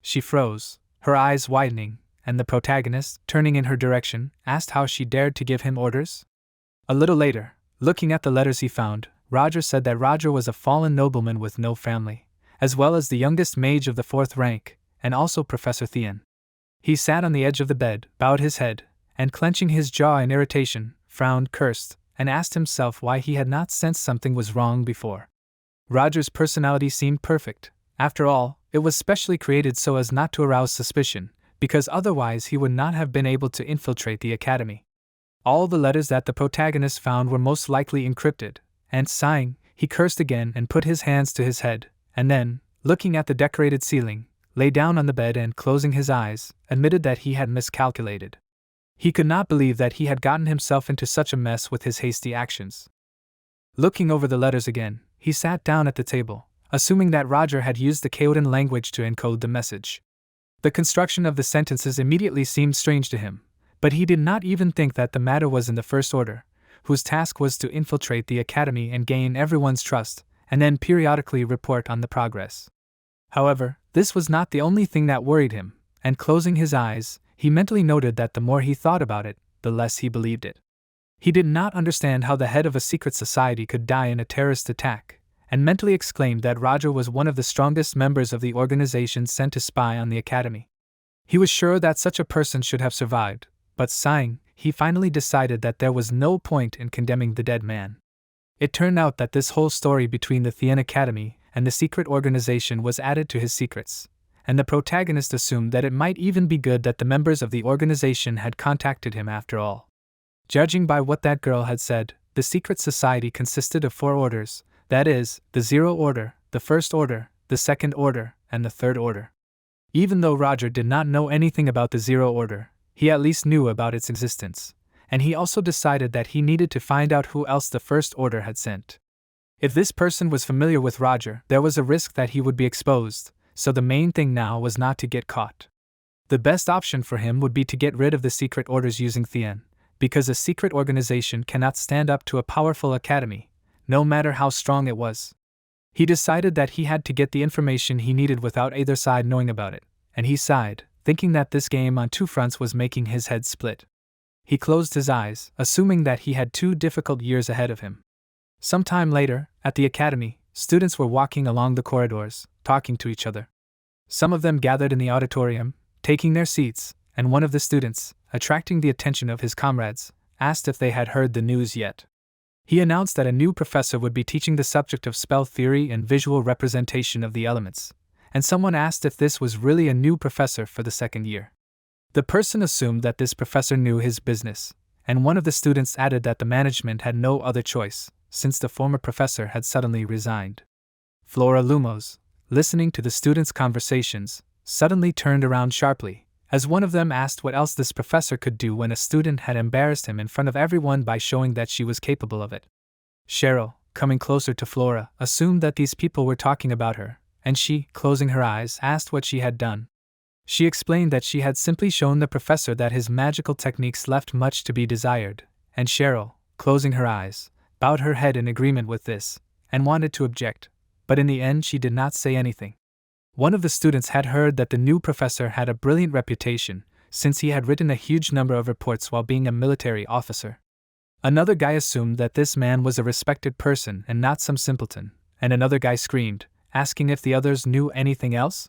She froze, her eyes widening, and the protagonist, turning in her direction, asked how she dared to give him orders. A little later, looking at the letters he found, Roger said that Roger was a fallen nobleman with no family, as well as the youngest mage of the 4th rank, and also Professor Thean. He sat on the edge of the bed, bowed his head, and clenching his jaw in irritation, frowned, cursed, and asked himself why he had not sensed something was wrong before. Roger's personality seemed perfect. After all, It was specially created so as not to arouse suspicion, because otherwise he would not have been able to infiltrate the academy. All the letters that the protagonist found were most likely encrypted, and sighing, he cursed again and put his hands to his head, and then, looking at the decorated ceiling, lay down on the bed and, closing his eyes, admitted that he had miscalculated. He could not believe that he had gotten himself into such a mess with his hasty actions. Looking over the letters again, he sat down at the table, assuming that Roger had used the Kyodan language to encode the message. The construction of the sentences immediately seemed strange to him, but he did not even think that the matter was in the First Order, whose task was to infiltrate the academy and gain everyone's trust, and then periodically report on the progress. However, this was not the only thing that worried him, and closing his eyes, he mentally noted that the more he thought about it, the less he believed it. He did not understand how the head of a secret society could die in a terrorist attack, and mentally exclaimed that Roger was one of the strongest members of the organization sent to spy on the academy. He was sure that such a person should have survived, but sighing, he finally decided that there was no point in condemning the dead man. It turned out that this whole story between the Thien Academy and the secret organization was added to his secrets, and the protagonist assumed that it might even be good that the members of the organization had contacted him after all. Judging by what that girl had said, the secret society consisted of 4 orders, that is, the Zero Order, the First Order, the Second Order, and the Third Order. Even though Roger did not know anything about the Zero Order, he at least knew about its existence, and he also decided that he needed to find out who else the First Order had sent. If this person was familiar with Roger, there was a risk that he would be exposed, so the main thing now was not to get caught. The best option for him would be to get rid of the secret orders using Thien, because a secret organization cannot stand up to a powerful academy, no matter how strong it was. He decided that he had to get the information he needed without either side knowing about it, and he sighed, thinking that this game on 2 fronts was making his head split. He closed his eyes, assuming that he had 2 difficult years ahead of him. Sometime later, at the academy, students were walking along the corridors, talking to each other. Some of them gathered in the auditorium, taking their seats, and one of the students, attracting the attention of his comrades, asked if they had heard the news yet. He announced that a new professor would be teaching the subject of spell theory and visual representation of the elements, and someone asked if this was really a new professor for the 2nd year. The person assumed that this professor knew his business, and one of the students added that the management had no other choice, since the former professor had suddenly resigned. Flora Lumos, listening to the students' conversations, suddenly turned around sharply, as one of them asked what else this professor could do when a student had embarrassed him in front of everyone by showing that she was capable of it. Cheryl, coming closer to Flora, assumed that these people were talking about her, and she, closing her eyes, asked what she had done. She explained that she had simply shown the professor that his magical techniques left much to be desired, and Cheryl, closing her eyes, bowed her head in agreement with this, and wanted to object, but in the end she did not say anything. One of the students had heard that the new professor had a brilliant reputation, since he had written a huge number of reports while being a military officer. Another guy assumed that this man was a respected person and not some simpleton, and another guy screamed, asking if the others knew anything else.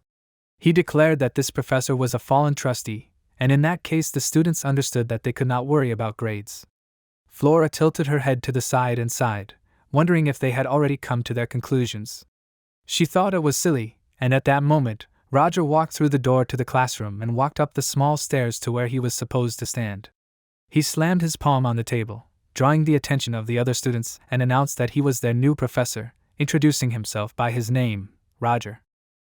He declared that this professor was a fallen trustee, and in that case the students understood that they could not worry about grades. Flora tilted her head to the side and sighed, wondering if they had already come to their conclusions. She thought it was silly, and at that moment, Roger walked through the door to the classroom and walked up the small stairs to where he was supposed to stand. He slammed his palm on the table, drawing the attention of the other students, and announced that he was their new professor, introducing himself by his name, Roger.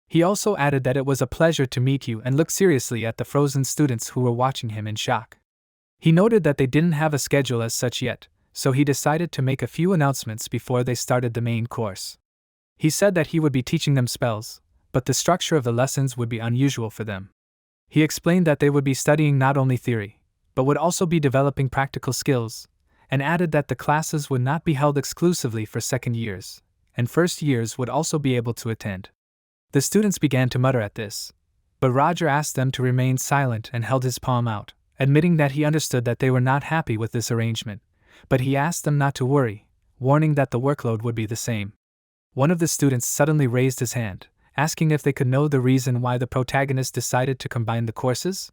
He also added that it was a pleasure to meet you and looked seriously at the frozen students who were watching him in shock. He noted that they didn't have a schedule as such yet, so he decided to make a few announcements before they started the main course. He said that he would be teaching them spells, but the structure of the lessons would be unusual for them. He explained that they would be studying not only theory, but would also be developing practical skills, and added that the classes would not be held exclusively for 2nd years, and 1st years would also be able to attend. The students began to mutter at this, but Roger asked them to remain silent and held his palm out, admitting that he understood that they were not happy with this arrangement, but he asked them not to worry, warning that the workload would be the same. One of the students suddenly raised his hand, asking if they could know the reason why the protagonist decided to combine the courses.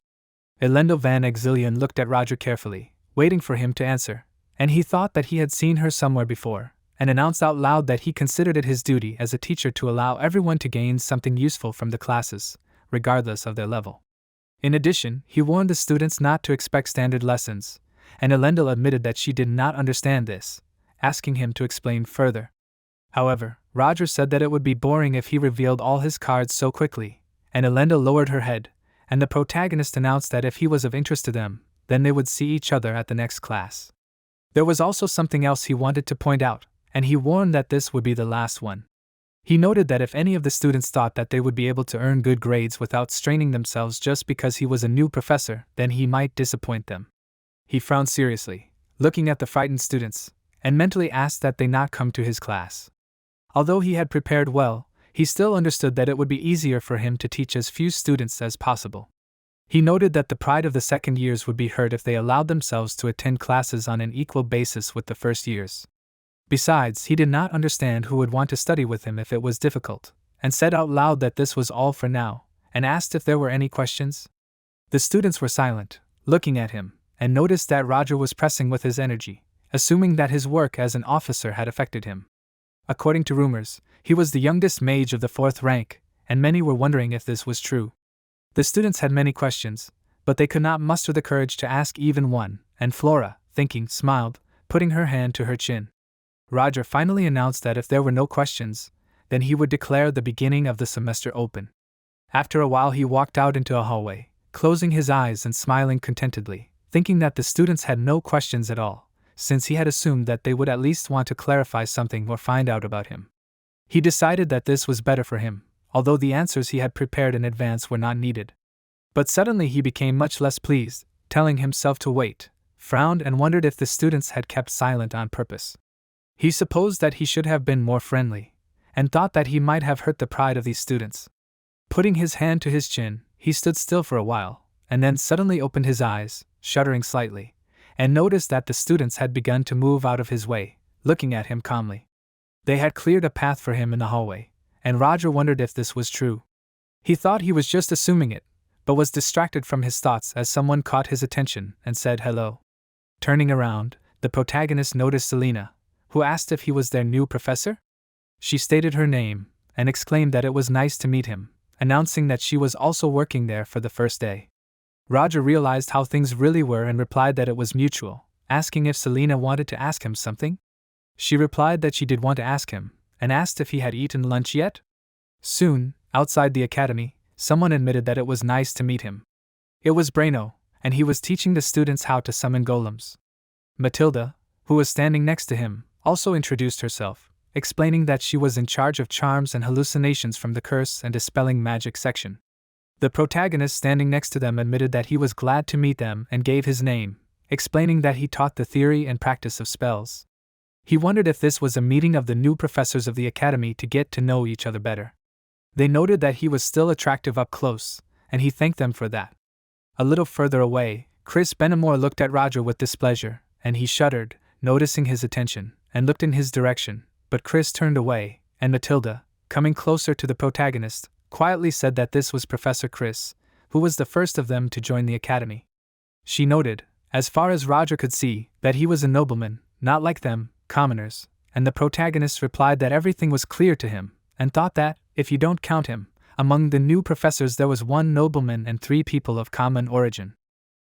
Elendo van Exilian looked at Roger carefully, waiting for him to answer, and he thought that he had seen her somewhere before, and announced out loud that he considered it his duty as a teacher to allow everyone to gain something useful from the classes, regardless of their level. In addition, he warned the students not to expect standard lessons, and Elendil admitted that she did not understand this, asking him to explain further. However, Roger said that it would be boring if he revealed all his cards so quickly, and Elendil lowered her head, and the protagonist announced that if he was of interest to them, then they would see each other at the next class. There was also something else he wanted to point out, and he warned that this would be the last one. He noted that if any of the students thought that they would be able to earn good grades without straining themselves just because he was a new professor, then he might disappoint them. He frowned seriously, looking at the frightened students, and mentally asked that they not come to his class. Although he had prepared well, he still understood that it would be easier for him to teach as few students as possible. He noted that the pride of the second years would be hurt if they allowed themselves to attend classes on an equal basis with the first years. Besides, he did not understand who would want to study with him if it was difficult, and said out loud that this was all for now, and asked if there were any questions. The students were silent, looking at him, and noticed that Roger was pressing with his energy, assuming that his work as an officer had affected him. According to rumors, he was the youngest mage of the 4th rank, and many were wondering if this was true. The students had many questions, but they could not muster the courage to ask even one, and Flora, thinking, smiled, putting her hand to her chin. Roger finally announced that if there were no questions, then he would declare the beginning of the semester open. After a while he walked out into a hallway, closing his eyes and smiling contentedly, thinking that the students had no questions at all, since he had assumed that they would at least want to clarify something or find out about him. He decided that this was better for him, although the answers he had prepared in advance were not needed. But suddenly he became much less pleased, telling himself to wait, frowned and wondered if the students had kept silent on purpose. He supposed that he should have been more friendly, and thought that he might have hurt the pride of these students. Putting his hand to his chin, he stood still for a while, and then suddenly opened his eyes, shuddering slightly, and noticed that the students had begun to move out of his way, looking at him calmly. They had cleared a path for him in the hallway, and Roger wondered if this was true. He thought he was just assuming it, but was distracted from his thoughts as someone caught his attention and said hello. Turning around, the protagonist noticed Selena, who asked if he was their new professor. She stated her name, and exclaimed that it was nice to meet him, announcing that she was also working there for the first day. Roger realized how things really were and replied that it was mutual, asking if Selena wanted to ask him something. She replied that she did want to ask him, and asked if he had eaten lunch yet. Soon, outside the academy, someone admitted that it was nice to meet him. It was Braino, and he was teaching the students how to summon golems. Matilda, who was standing next to him, also introduced herself, explaining that she was in charge of charms and hallucinations from the curse and dispelling magic section. The protagonist standing next to them admitted that he was glad to meet them and gave his name, explaining that he taught the theory and practice of spells. He wondered if this was a meeting of the new professors of the academy to get to know each other better. They noted that he was still attractive up close, and he thanked them for that. A little further away, Chris Benamor looked at Roger with displeasure, and he shuddered, noticing his attention, and looked in his direction, but Chris turned away, and Matilda, coming closer to the protagonist, quietly said that this was Professor Chris, who was the first of them to join the academy. She noted, as far as Roger could see, that he was a nobleman, not like them, commoners, and the protagonist replied that everything was clear to him, and thought that, if you don't count him, among the new professors there was 1 nobleman and 3 people of common origin.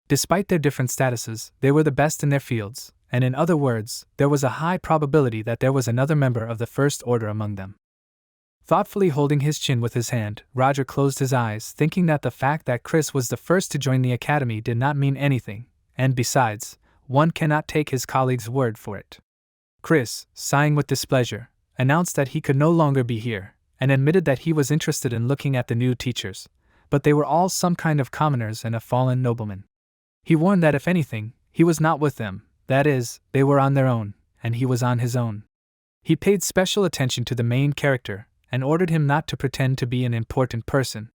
Despite their different statuses, they were the best in their fields, and in other words, there was a high probability that there was another member of the First Order among them. Thoughtfully holding his chin with his hand, Roger closed his eyes, thinking that the fact that Chris was the first to join the academy did not mean anything, and besides, one cannot take his colleague's word for it. Chris, sighing with displeasure, announced that he could no longer be here, and admitted that he was interested in looking at the new teachers, but they were all some kind of commoners and a fallen nobleman. He warned that if anything, he was not with them, that is, they were on their own, and he was on his own. He paid special attention to the main character, and ordered him not to pretend to be an important person.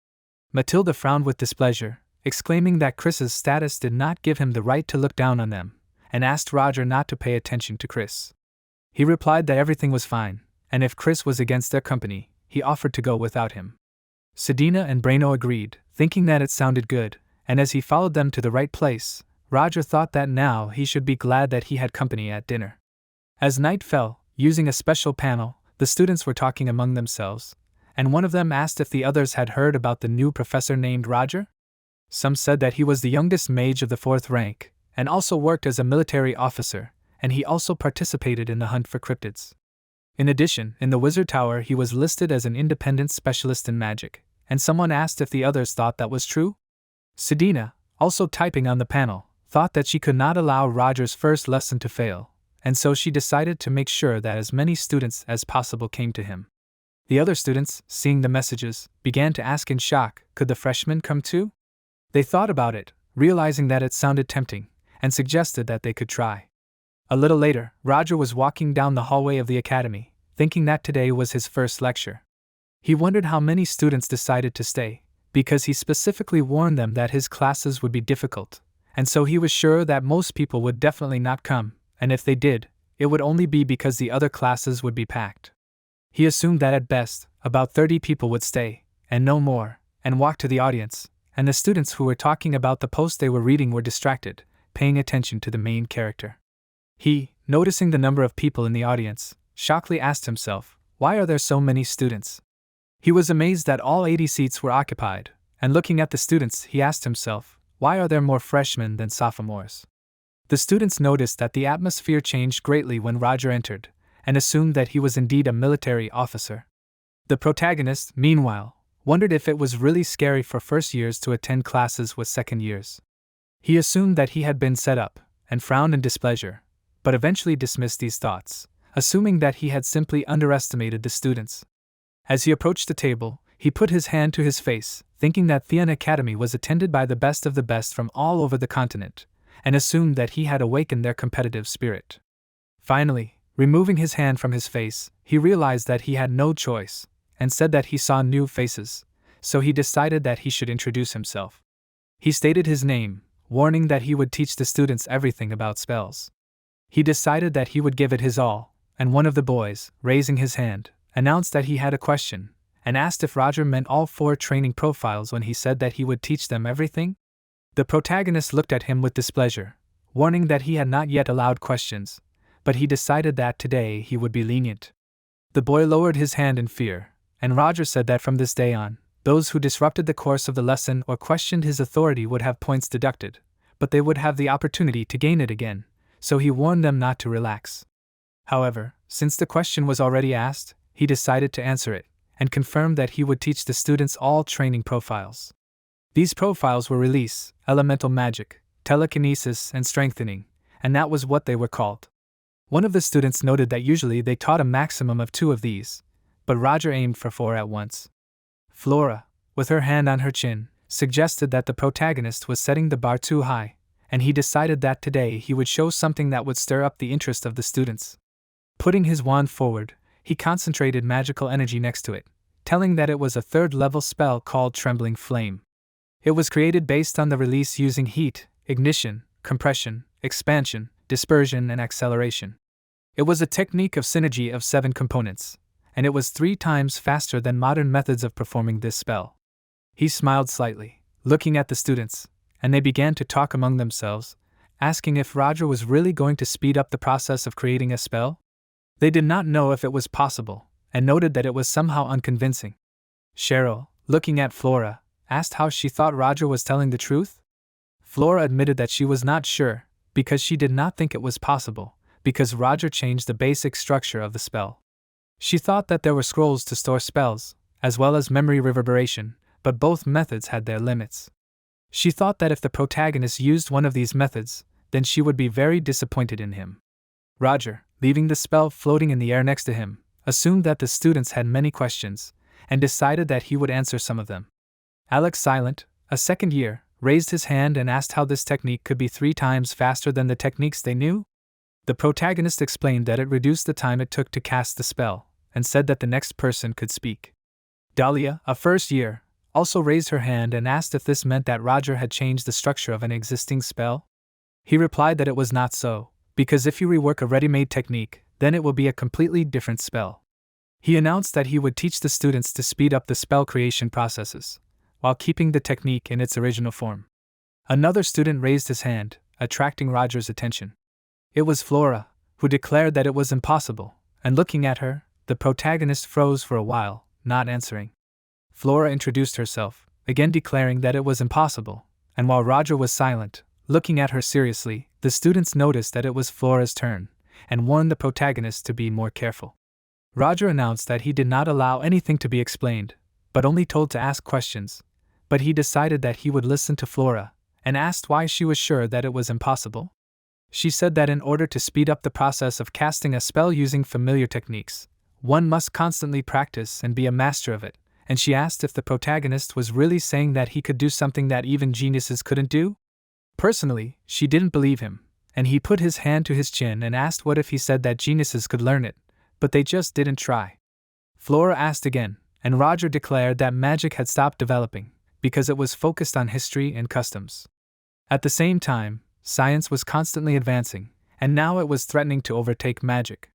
Matilda frowned with displeasure, exclaiming that Chris's status did not give him the right to look down on them, and asked Roger not to pay attention to Chris. He replied that everything was fine, and if Chris was against their company, he offered to go without him. Sedina and Braino agreed, thinking that it sounded good, and as he followed them to the right place, Roger thought that now he should be glad that he had company at dinner. As night fell, using a special panel, the students were talking among themselves, and one of them asked if the others had heard about the new professor named Roger. Some said that he was the youngest mage of the 4th rank, and also worked as a military officer, and he also participated in the hunt for cryptids. In addition, in the Wizard Tower he was listed as an independent specialist in magic, and someone asked if the others thought that was true. Sedina, also typing on the panel, thought that she could not allow Roger's first lesson to fail, and so she decided to make sure that as many students as possible came to him. The other students, seeing the messages, began to ask in shock, could the freshmen come too? They thought about it, realizing that it sounded tempting, and suggested that they could try. A little later, Roger was walking down the hallway of the academy, thinking that today was his first lecture. He wondered how many students decided to stay, because he specifically warned them that his classes would be difficult, and so he was sure that most people would definitely not come, and if they did, it would only be because the other classes would be packed. He assumed that at best, about 30 people would stay, and no more, and walked to the audience, and the students who were talking about the post they were reading were distracted, paying attention to the main character. He, noticing the number of people in the audience, shockingly asked himself, why are there so many students? He was amazed that all 80 seats were occupied, and looking at the students he asked himself, why are there more freshmen than sophomores? The students noticed that the atmosphere changed greatly when Roger entered, and assumed that he was indeed a military officer. The protagonist, meanwhile, wondered if it was really scary for first years to attend classes with second years. He assumed that he had been set up, and frowned in displeasure, but eventually dismissed these thoughts, assuming that he had simply underestimated the students. As he approached the table, he put his hand to his face, thinking that the Academy was attended by the best of the best from all over the continent, and assumed that he had awakened their competitive spirit. Finally, removing his hand from his face, he realized that he had no choice, and said that he saw new faces, so he decided that he should introduce himself. He stated his name, warning that he would teach the students everything about spells. He decided that he would give it his all, and one of the boys, raising his hand, announced that he had a question, and asked if Roger meant all 4 training profiles when he said that he would teach them everything. The protagonist looked at him with displeasure, warning that he had not yet allowed questions, but he decided that today he would be lenient. The boy lowered his hand in fear, and Roger said that from this day on, those who disrupted the course of the lesson or questioned his authority would have points deducted, but they would have the opportunity to gain it again, so he warned them not to relax. However, since the question was already asked, he decided to answer it, and confirmed that he would teach the students all training profiles. These profiles were release, elemental magic, telekinesis, and strengthening, and that was what they were called. One of the students noted that usually they taught a maximum of 2 of these, but Roger aimed for 4 at once. Flora, with her hand on her chin, suggested that the protagonist was setting the bar too high, and he decided that today he would show something that would stir up the interest of the students. Putting his wand forward, he concentrated magical energy next to it, telling that it was a 3rd-level spell called Trembling Flame. It was created based on the release using heat, ignition, compression, expansion, dispersion, and acceleration. It was a technique of synergy of 7 components, and it was 3 times faster than modern methods of performing this spell. He smiled slightly, looking at the students, and they began to talk among themselves, asking if Roger was really going to speed up the process of creating a spell. They did not know if it was possible, and noted that it was somehow unconvincing. Cheryl, looking at Flora, asked how she thought Roger was telling the truth. Flora admitted that she was not sure, because she did not think it was possible, because Roger changed the basic structure of the spell. She thought that there were scrolls to store spells, as well as memory reverberation, but both methods had their limits. She thought that if the protagonist used one of these methods, then she would be very disappointed in him. Roger, leaving the spell floating in the air next to him, assumed that the students had many questions, and decided that he would answer some of them. Alex Silent, a second year, raised his hand and asked how this technique could be 3 times faster than the techniques they knew. The protagonist explained that it reduced the time it took to cast the spell, and said that the next person could speak. Dahlia, a first year, also raised her hand and asked if this meant that Roger had changed the structure of an existing spell. He replied that it was not so, because if you rework a ready-made technique, then it will be a completely different spell. He announced that he would teach the students to speed up the spell creation processes, while keeping the technique in its original form. Another student raised his hand, attracting Roger's attention. It was Flora, who declared that it was impossible, and looking at her, the protagonist froze for a while, not answering. Flora introduced herself, again declaring that it was impossible, and while Roger was silent, looking at her seriously, the students noticed that it was Flora's turn, and warned the protagonist to be more careful. Roger announced that he did not allow anything to be explained, but only told to ask questions, but he decided that he would listen to Flora, and asked why she was sure that it was impossible. She said that in order to speed up the process of casting a spell using familiar techniques, one must constantly practice and be a master of it, and she asked if the protagonist was really saying that he could do something that even geniuses couldn't do. Personally, she didn't believe him, and he put his hand to his chin and asked what if he said that geniuses could learn it, but they just didn't try. Flora asked again, and Roger declared that magic had stopped developing, because it was focused on history and customs. At the same time, science was constantly advancing, and now it was threatening to overtake magic.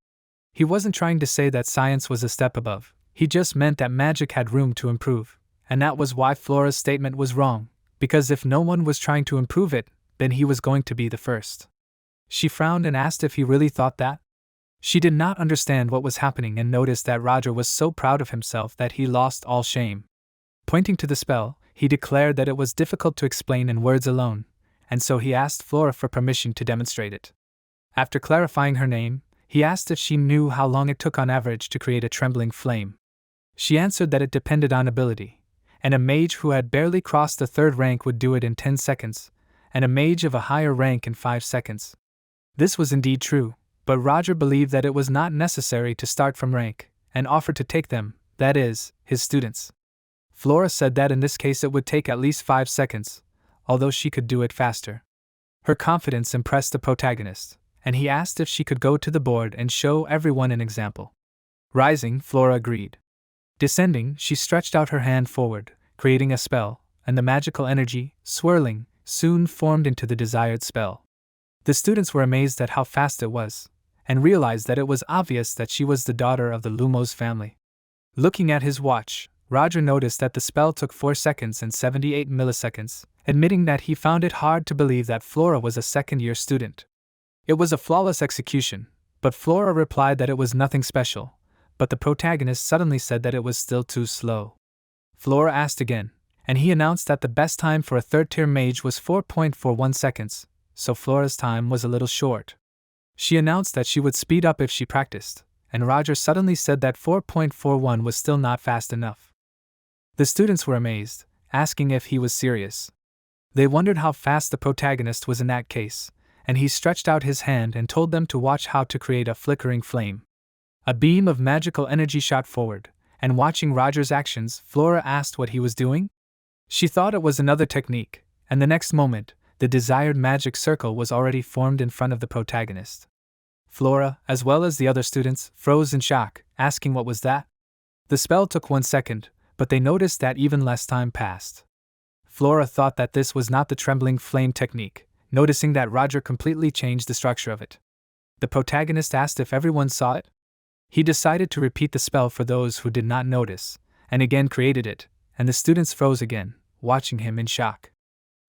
He wasn't trying to say that science was a step above, he just meant that magic had room to improve, and that was why Flora's statement was wrong, because if no one was trying to improve it, then he was going to be the first. She frowned and asked if he really thought that. She did not understand what was happening and noticed that Roger was so proud of himself that he lost all shame. Pointing to the spell, he declared that it was difficult to explain in words alone, and so he asked Flora for permission to demonstrate it. After clarifying her name, he asked if she knew how long it took on average to create a trembling flame. She answered that it depended on ability, and a mage who had barely crossed the 3rd rank would do it in 10 seconds, and a mage of a higher rank in 5 seconds. This was indeed true, but Roger believed that it was not necessary to start from rank, and offered to take them, that is, his students. Flora said that in this case it would take at least 5 seconds, although she could do it faster. Her confidence impressed the protagonist, and he asked if she could go to the board and show everyone an example. Rising, Flora agreed. Descending, she stretched out her hand forward, creating a spell, and the magical energy, swirling, soon formed into the desired spell. The students were amazed at how fast it was, and realized that it was obvious that she was the daughter of the Lumos family. Looking at his watch, Roger noticed that the spell took 4 seconds and 78 milliseconds, admitting that he found it hard to believe that Flora was a second-year student. It was a flawless execution, but Flora replied that it was nothing special, but the protagonist suddenly said that it was still too slow. Flora asked again, and he announced that the best time for a 3rd-tier mage was 4.41 seconds, so Flora's time was a little short. She announced that she would speed up if she practiced, and Roger suddenly said that 4.41 was still not fast enough. The students were amazed, asking if he was serious. They wondered how fast the protagonist was in that case, and he stretched out his hand and told them to watch how to create a flickering flame. A beam of magical energy shot forward, and watching Roger's actions, Flora asked what he was doing. She thought it was another technique, and the next moment, the desired magic circle was already formed in front of the protagonist. Flora, as well as the other students, froze in shock, asking what was that. The spell took 1 second, but they noticed that even less time passed. Flora thought that this was not the trembling flame technique, noticing that Roger completely changed the structure of it. The protagonist asked if everyone saw it. He decided to repeat the spell for those who did not notice, and again created it, and the students froze again, watching him in shock.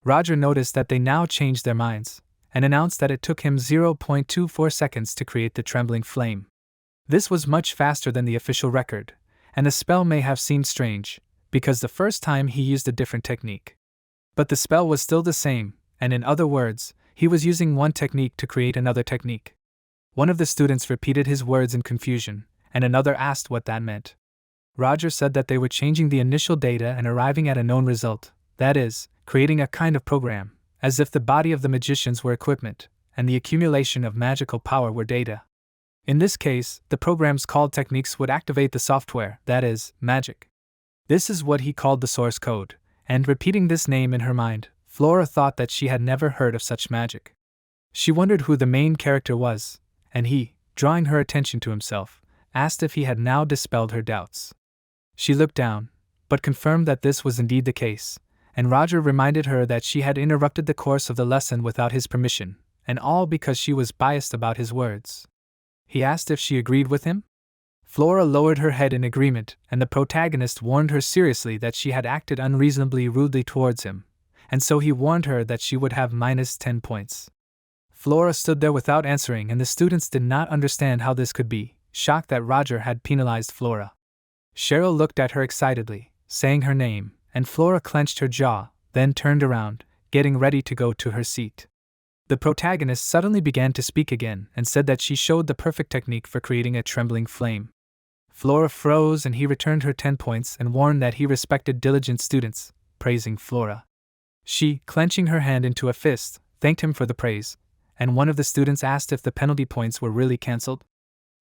Roger noticed that they now changed their minds, and announced that it took him 0.24 seconds to create the trembling flame. This was much faster than the official record, and the spell may have seemed strange, because the first time he used a different technique. But the spell was still the same, and in other words, he was using one technique to create another technique. One of the students repeated his words in confusion, and another asked what that meant. Roger said that they were changing the initial data and arriving at a known result, that is, creating a kind of program, as if the body of the magicians were equipment, and the accumulation of magical power were data. In this case, the programs called techniques would activate the software, that is, magic. This is what he called the source code, and repeating this name in her mind, Flora thought that she had never heard of such magic. She wondered who the main character was, and he, drawing her attention to himself, asked if he had now dispelled her doubts. She looked down, but confirmed that this was indeed the case, and Roger reminded her that she had interrupted the course of the lesson without his permission, and all because she was biased about his words. He asked if she agreed with him. Flora lowered her head in agreement, and the protagonist warned her seriously that she had acted unreasonably rudely towards him, and so he warned her that she would have -10 points. Flora stood there without answering, and the students did not understand how this could be, shocked that Roger had penalized Flora. Cheryl looked at her excitedly, saying her name, and Flora clenched her jaw, then turned around, getting ready to go to her seat. The protagonist suddenly began to speak again and said that she showed the perfect technique for creating a trembling flame. Flora froze and he returned her 10 points and warned that he respected diligent students, praising Flora. She, clenching her hand into a fist, thanked him for the praise, and one of the students asked if the penalty points were really cancelled.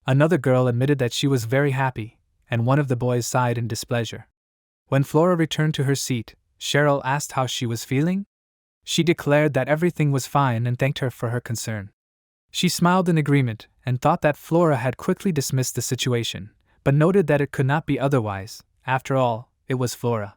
Another girl admitted that she was very happy, and one of the boys sighed in displeasure. When Flora returned to her seat, Cheryl asked how she was feeling. She declared that everything was fine and thanked her for her concern. She smiled in agreement and thought that Flora had quickly dismissed the situation, but noted that it could not be otherwise. After all, it was Flora.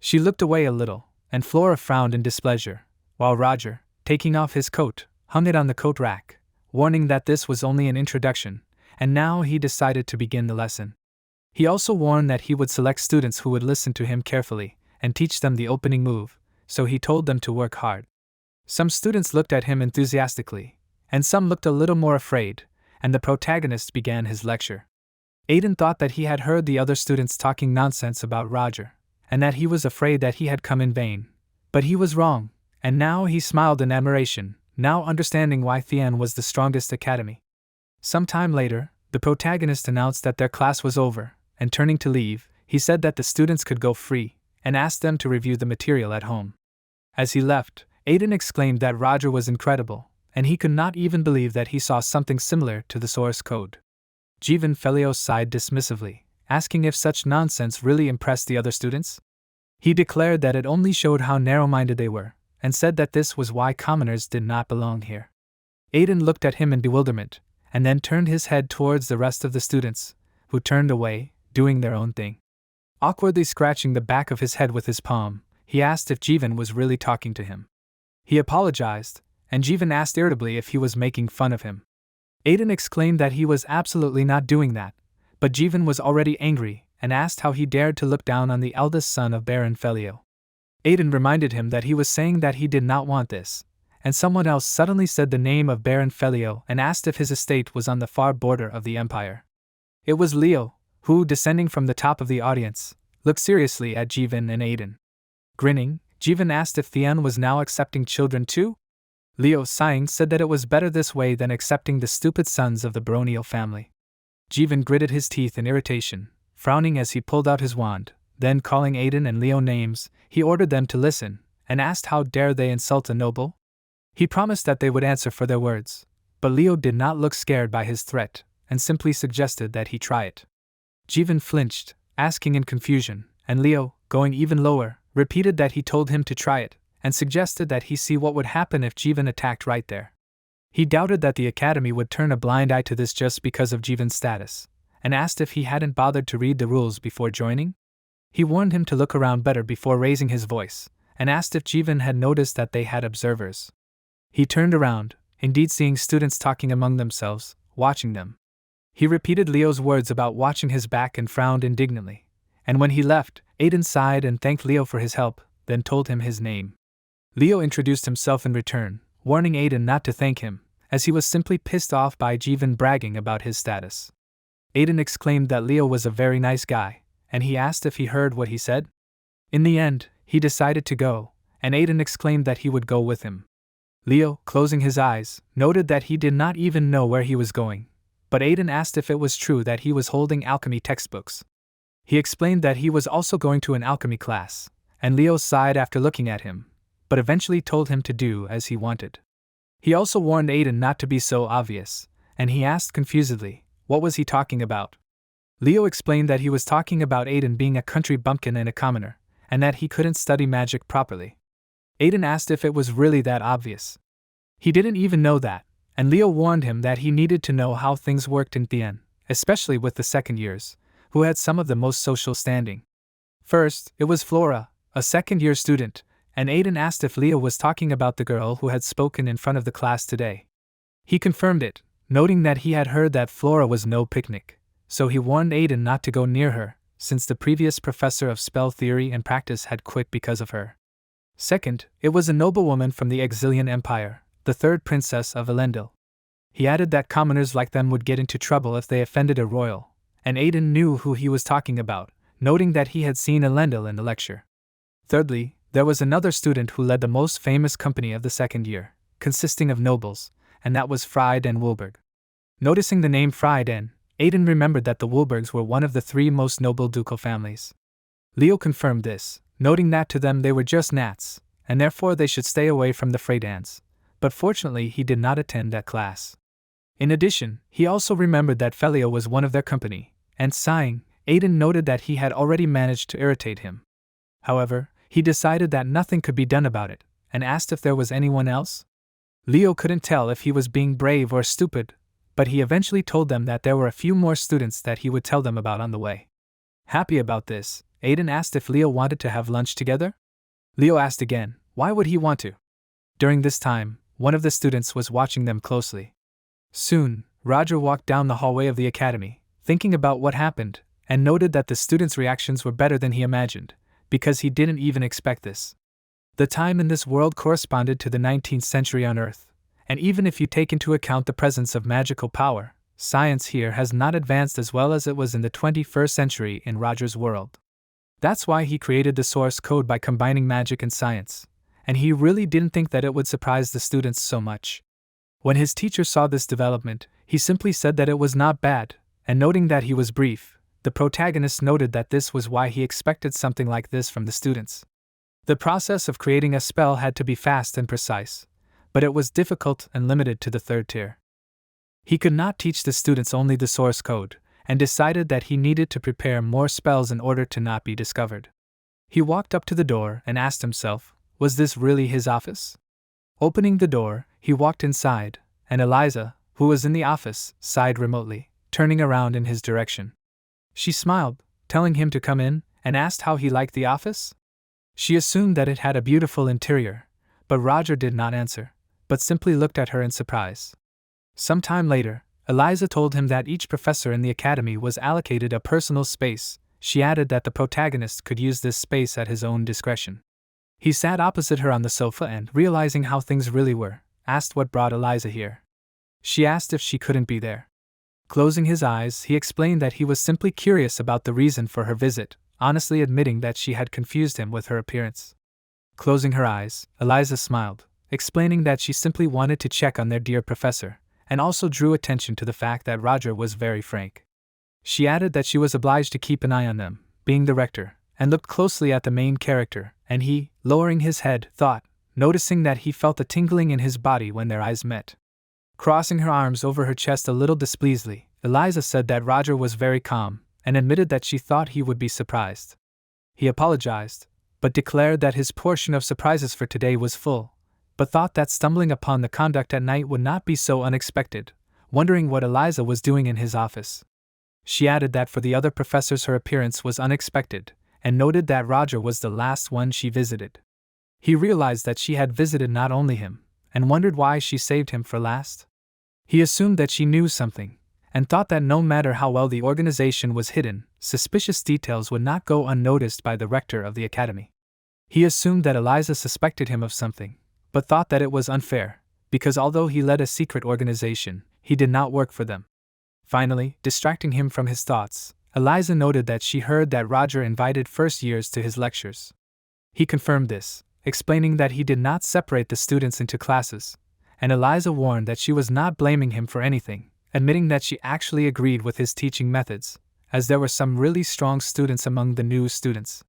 She looked away a little, and Flora frowned in displeasure, while Roger, taking off his coat, hung it on the coat rack, warning that this was only an introduction, and now he decided to begin the lesson. He also warned that he would select students who would listen to him carefully and teach them the opening move, so he told them to work hard. Some students looked at him enthusiastically, and some looked a little more afraid, and the protagonist began his lecture. Aiden thought that he had heard the other students talking nonsense about Roger, and that he was afraid that he had come in vain. But he was wrong, and now he smiled in admiration, now understanding why Thien was the strongest academy. Some time later, the protagonist announced that their class was over, and turning to leave, he said that the students could go free, and asked them to review the material at home. As he left, Aiden exclaimed that Roger was incredible, and he could not even believe that he saw something similar to the source code. Jeevan Felios sighed dismissively, asking if such nonsense really impressed the other students. He declared that it only showed how narrow-minded they were, and said that this was why commoners did not belong here. Aiden looked at him in bewilderment, and then turned his head towards the rest of the students, who turned away, doing their own thing. Awkwardly scratching the back of his head with his palm, he asked if Jeevan was really talking to him. He apologized, and Jeevan asked irritably if he was making fun of him. Aiden exclaimed that he was absolutely not doing that, but Jeevan was already angry and asked how he dared to look down on the eldest son of Baron Felio. Aiden reminded him that he was saying that he did not want this, and someone else suddenly said the name of Baron Felio and asked if his estate was on the far border of the empire. It was Leo, who, descending from the top of the audience, looked seriously at Jeevan and Aiden. Grinning, Jeevan asked if Thien was now accepting children too. Leo, sighing, said that it was better this way than accepting the stupid sons of the baronial family. Jeevan gritted his teeth in irritation, frowning as he pulled out his wand. Then, calling Aiden and Leo names, he ordered them to listen, and asked how dare they insult a noble. He promised that they would answer for their words, but Leo did not look scared by his threat, and simply suggested that he try it. Jeevan flinched, asking in confusion, and Leo, going even lower, repeated that he told him to try it, and suggested that he see what would happen if Jeevan attacked right there. He doubted that the academy would turn a blind eye to this just because of Jeevan's status, and asked if he hadn't bothered to read the rules before joining. He warned him to look around better before raising his voice, and asked if Jeevan had noticed that they had observers. He turned around, indeed seeing students talking among themselves, watching them. He repeated Leo's words about watching his back and frowned indignantly, and when he left, Aiden sighed and thanked Leo for his help, then told him his name. Leo introduced himself in return, warning Aiden not to thank him, as he was simply pissed off by Jeevan bragging about his status. Aiden exclaimed that Leo was a very nice guy, and he asked if he heard what he said. In the end, he decided to go, and Aiden exclaimed that he would go with him. Leo, closing his eyes, noted that he did not even know where he was going, but Aiden asked if it was true that he was holding alchemy textbooks. He explained that he was also going to an alchemy class, and Leo sighed after looking at him, but eventually told him to do as he wanted. He also warned Aiden not to be so obvious, and he asked confusedly, what was he talking about? Leo explained that he was talking about Aiden being a country bumpkin and a commoner, and that he couldn't study magic properly. Aiden asked if it was really that obvious. He didn't even know that, and Leo warned him that he needed to know how things worked in Thien, especially with the second years, who had some of the most social standing. First, it was Flora, a second-year student, and Aiden asked if Leo was talking about the girl who had spoken in front of the class today. He confirmed it, noting that he had heard that Flora was no picnic, so he warned Aiden not to go near her, since the previous professor of spell theory and practice had quit because of her. Second, it was a noblewoman from the Exilian Empire, the third princess of Elendil. He added that commoners like them would get into trouble if they offended a royal, and Aiden knew who he was talking about, noting that he had seen Elendil in the lecture. Thirdly, there was another student who led the most famous company of the second year, consisting of nobles, and that was Frieden Woolberg. Noticing the name Frieden, Aiden remembered that the Woolbergs were one of the 3 most noble ducal families. Leo confirmed this, noting that to them they were just gnats, and therefore they should stay away from the Friedens, but fortunately he did not attend that class. In addition, he also remembered that Felio was one of their company, and sighing, Aiden noted that he had already managed to irritate him. However, he decided that nothing could be done about it, and asked if there was anyone else. Leo couldn't tell if he was being brave or stupid, but he eventually told them that there were a few more students that he would tell them about on the way. Happy about this, Aiden asked if Leo wanted to have lunch together. Leo asked again, why would he want to? During this time, one of the students was watching them closely. Soon, Roger walked down the hallway of the academy, thinking about what happened, and noted that the students' reactions were better than he imagined, because he didn't even expect this. The time in this world corresponded to the 19th century on Earth, and even if you take into account the presence of magical power, science here has not advanced as well as it was in the 21st century in Roger's world. That's why he created the source code by combining magic and science, and he really didn't think that it would surprise the students so much. When his teacher saw this development, he simply said that it was not bad, and noting that he was brief, the protagonist noted that this was why he expected something like this from the students. The process of creating a spell had to be fast and precise, but it was difficult and limited to the 3rd tier. He could not teach the students only the source code, and decided that he needed to prepare more spells in order to not be discovered. He walked up to the door and asked himself, was this really his office? Opening the door, he walked inside, and Eliza, who was in the office, sighed remotely, turning around in his direction. She smiled, telling him to come in, and asked how he liked the office. She assumed that it had a beautiful interior, but Roger did not answer, but simply looked at her in surprise. Some time later, Eliza told him that each professor in the academy was allocated a personal space. She added that the protagonist could use this space at his own discretion. He sat opposite her on the sofa and, realizing how things really were, asked what brought Eliza here. She asked if she couldn't be there. Closing his eyes, he explained that he was simply curious about the reason for her visit, honestly admitting that she had confused him with her appearance. Closing her eyes, Eliza smiled, explaining that she simply wanted to check on their dear professor, and also drew attention to the fact that Roger was very frank. She added that she was obliged to keep an eye on them, being the rector, and looked closely at the main character, and he, lowering his head, thought, noticing that he felt a tingling in his body when their eyes met. Crossing her arms over her chest a little displeasedly, Eliza said that Roger was very calm, and admitted that she thought he would be surprised. He apologized, but declared that his portion of surprises for today was full, but thought that stumbling upon the conduct at night would not be so unexpected, wondering what Eliza was doing in his office. She added that for the other professors her appearance was unexpected, and noted that Roger was the last one she visited. He realized that she had visited not only him, and wondered why she saved him for last. He assumed that she knew something, and thought that no matter how well the organization was hidden, suspicious details would not go unnoticed by the rector of the academy. He assumed that Eliza suspected him of something, but thought that it was unfair, because although he led a secret organization, he did not work for them. Finally, distracting him from his thoughts, Eliza noted that she heard that Roger invited first years to his lectures. He confirmed this, explaining that he did not separate the students into classes, and Eliza warned that she was not blaming him for anything, admitting that she actually agreed with his teaching methods, as there were some really strong students among the new students.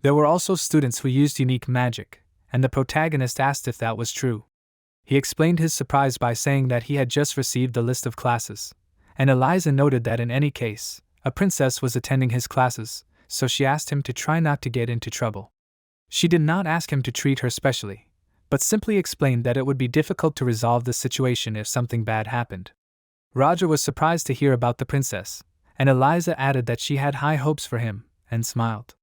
There were also students who used unique magic, and the protagonist asked if that was true. He explained his surprise by saying that he had just received the list of classes, and Eliza noted that in any case, a princess was attending his classes, so she asked him to try not to get into trouble. She did not ask him to treat her specially, but simply explained that it would be difficult to resolve the situation if something bad happened. Roger was surprised to hear about the princess, and Eliza added that she had high hopes for him, and smiled.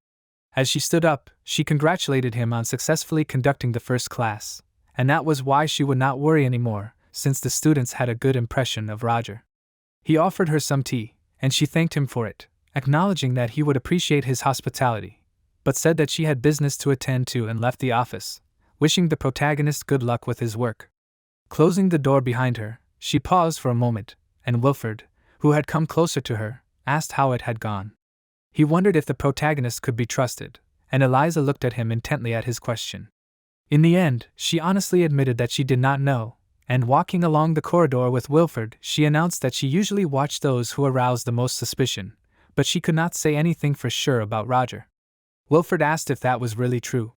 As she stood up, she congratulated him on successfully conducting the first class, and that was why she would not worry anymore, since the students had a good impression of Roger. He offered her some tea, and she thanked him for it, acknowledging that he would appreciate his hospitality, but said that she had business to attend to and left the office, wishing the protagonist good luck with his work. Closing the door behind her, She paused for a moment, and Wilfred, who had come closer to her, asked how it had gone. He wondered if the protagonist could be trusted, and Eliza looked at him intently at his question. In the end, she honestly admitted that she did not know, and walking along the corridor with Wilfred, she announced that she usually watched those who aroused the most suspicion, but she could not say anything for sure about Roger. Wilfred asked if that was really true.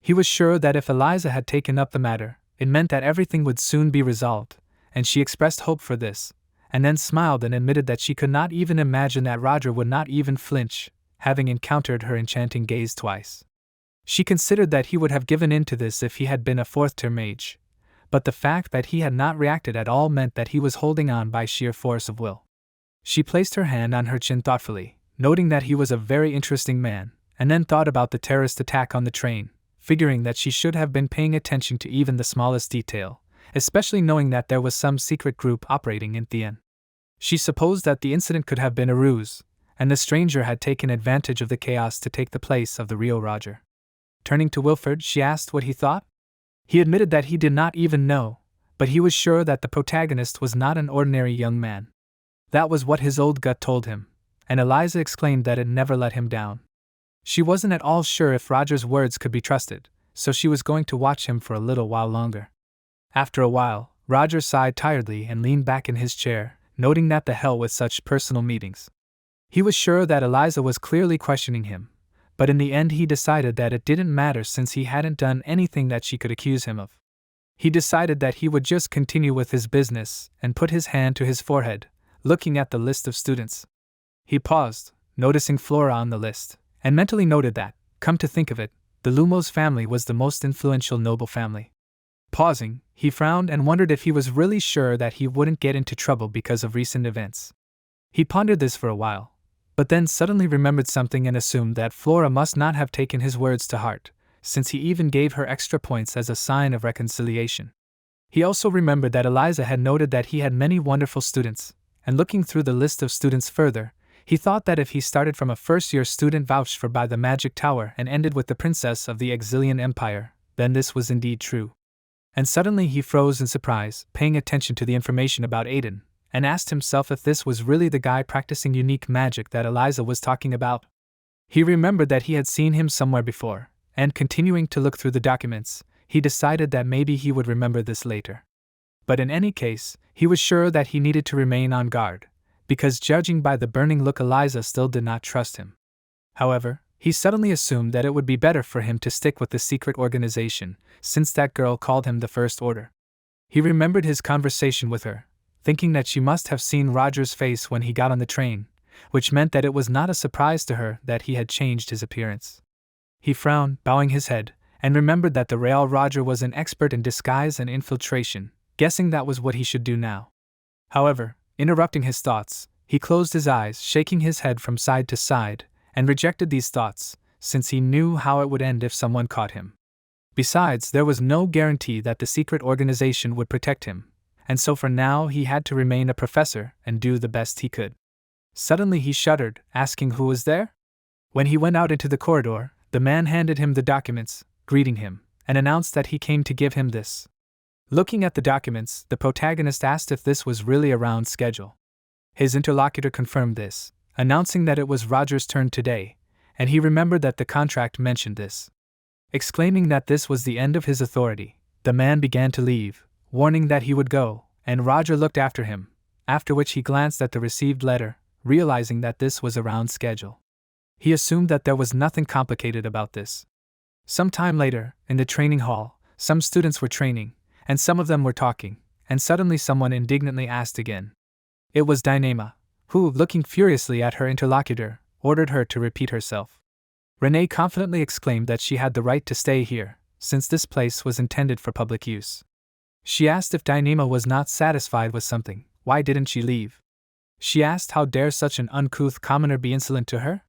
He was sure that if Eliza had taken up the matter, it meant that everything would soon be resolved, and she expressed hope for this, and then smiled and admitted that she could not even imagine that Roger would not even flinch, having encountered her enchanting gaze twice. She considered that he would have given in to this if he had been a fourth-tier mage, but the fact that he had not reacted at all meant that he was holding on by sheer force of will. She placed her hand on her chin thoughtfully, noting that he was a very interesting man, and then thought about the terrorist attack on the train, figuring that she should have been paying attention to even the smallest detail, especially knowing that there was some secret group operating in Thien. She supposed that the incident could have been a ruse, and the stranger had taken advantage of the chaos to take the place of the real Roger. Turning to Wilfred, she asked what he thought. He admitted that he did not even know, but he was sure that the protagonist was not an ordinary young man. That was what his old gut told him, and Eliza exclaimed that it never let him down. She wasn't at all sure if Roger's words could be trusted, so she was going to watch him for a little while longer. After a while, Roger sighed tiredly and leaned back in his chair, noting that the hell with such personal meetings. He was sure that Eliza was clearly questioning him, but in the end he decided that it didn't matter since he hadn't done anything that she could accuse him of. He decided that he would just continue with his business and put his hand to his forehead, looking at the list of students. He paused, noticing Flora on the list, and mentally noted that, come to think of it, the Lumos family was the most influential noble family. Pausing, he frowned and wondered if he was really sure that he wouldn't get into trouble because of recent events. He pondered this for a while, but then suddenly remembered something and assumed that Flora must not have taken his words to heart, since he even gave her extra points as a sign of reconciliation. He also remembered that Eliza had noted that he had many wonderful students, and looking through the list of students further, he thought that if he started from a first-year student vouched for by the Magic Tower and ended with the Princess of the Exilian Empire, then this was indeed true. And suddenly he froze in surprise, paying attention to the information about Aiden, and asked himself if this was really the guy practicing unique magic that Eliza was talking about. He remembered that he had seen him somewhere before, and continuing to look through the documents, he decided that maybe he would remember this later. But in any case, he was sure that he needed to remain on guard, because judging by the burning look, Eliza still did not trust him. However, he suddenly assumed that it would be better for him to stick with the secret organization, since that girl called him the First Order. He remembered his conversation with her, thinking that she must have seen Roger's face when he got on the train, which meant that it was not a surprise to her that he had changed his appearance. He frowned, bowing his head, and remembered that the real Roger was an expert in disguise and infiltration, guessing that was what he should do now. However, interrupting his thoughts, he closed his eyes, shaking his head from side to side, and rejected these thoughts, since he knew how it would end if someone caught him. Besides, there was no guarantee that the secret organization would protect him, and so for now he had to remain a professor and do the best he could. Suddenly he shuddered, asking who was there? When he went out into the corridor, the man handed him the documents, greeting him, and announced that he came to give him this. Looking at the documents, the protagonist asked if this was really a round schedule. His interlocutor confirmed this, announcing that it was Roger's turn today, and he remembered that the contract mentioned this. Exclaiming that this was the end of his authority, the man began to leave, warning that he would go, and Roger looked after him, after which he glanced at the received letter, realizing that this was a round schedule. He assumed that there was nothing complicated about this. Some time later, in the training hall, some students were training, and some of them were talking, and suddenly someone indignantly asked again. It was Dynama, who, looking furiously at her interlocutor, ordered her to repeat herself. Renee confidently exclaimed that she had the right to stay here, since this place was intended for public use. She asked if Dynama was not satisfied with something, why didn't she leave? She asked how dare such an uncouth commoner be insolent to her?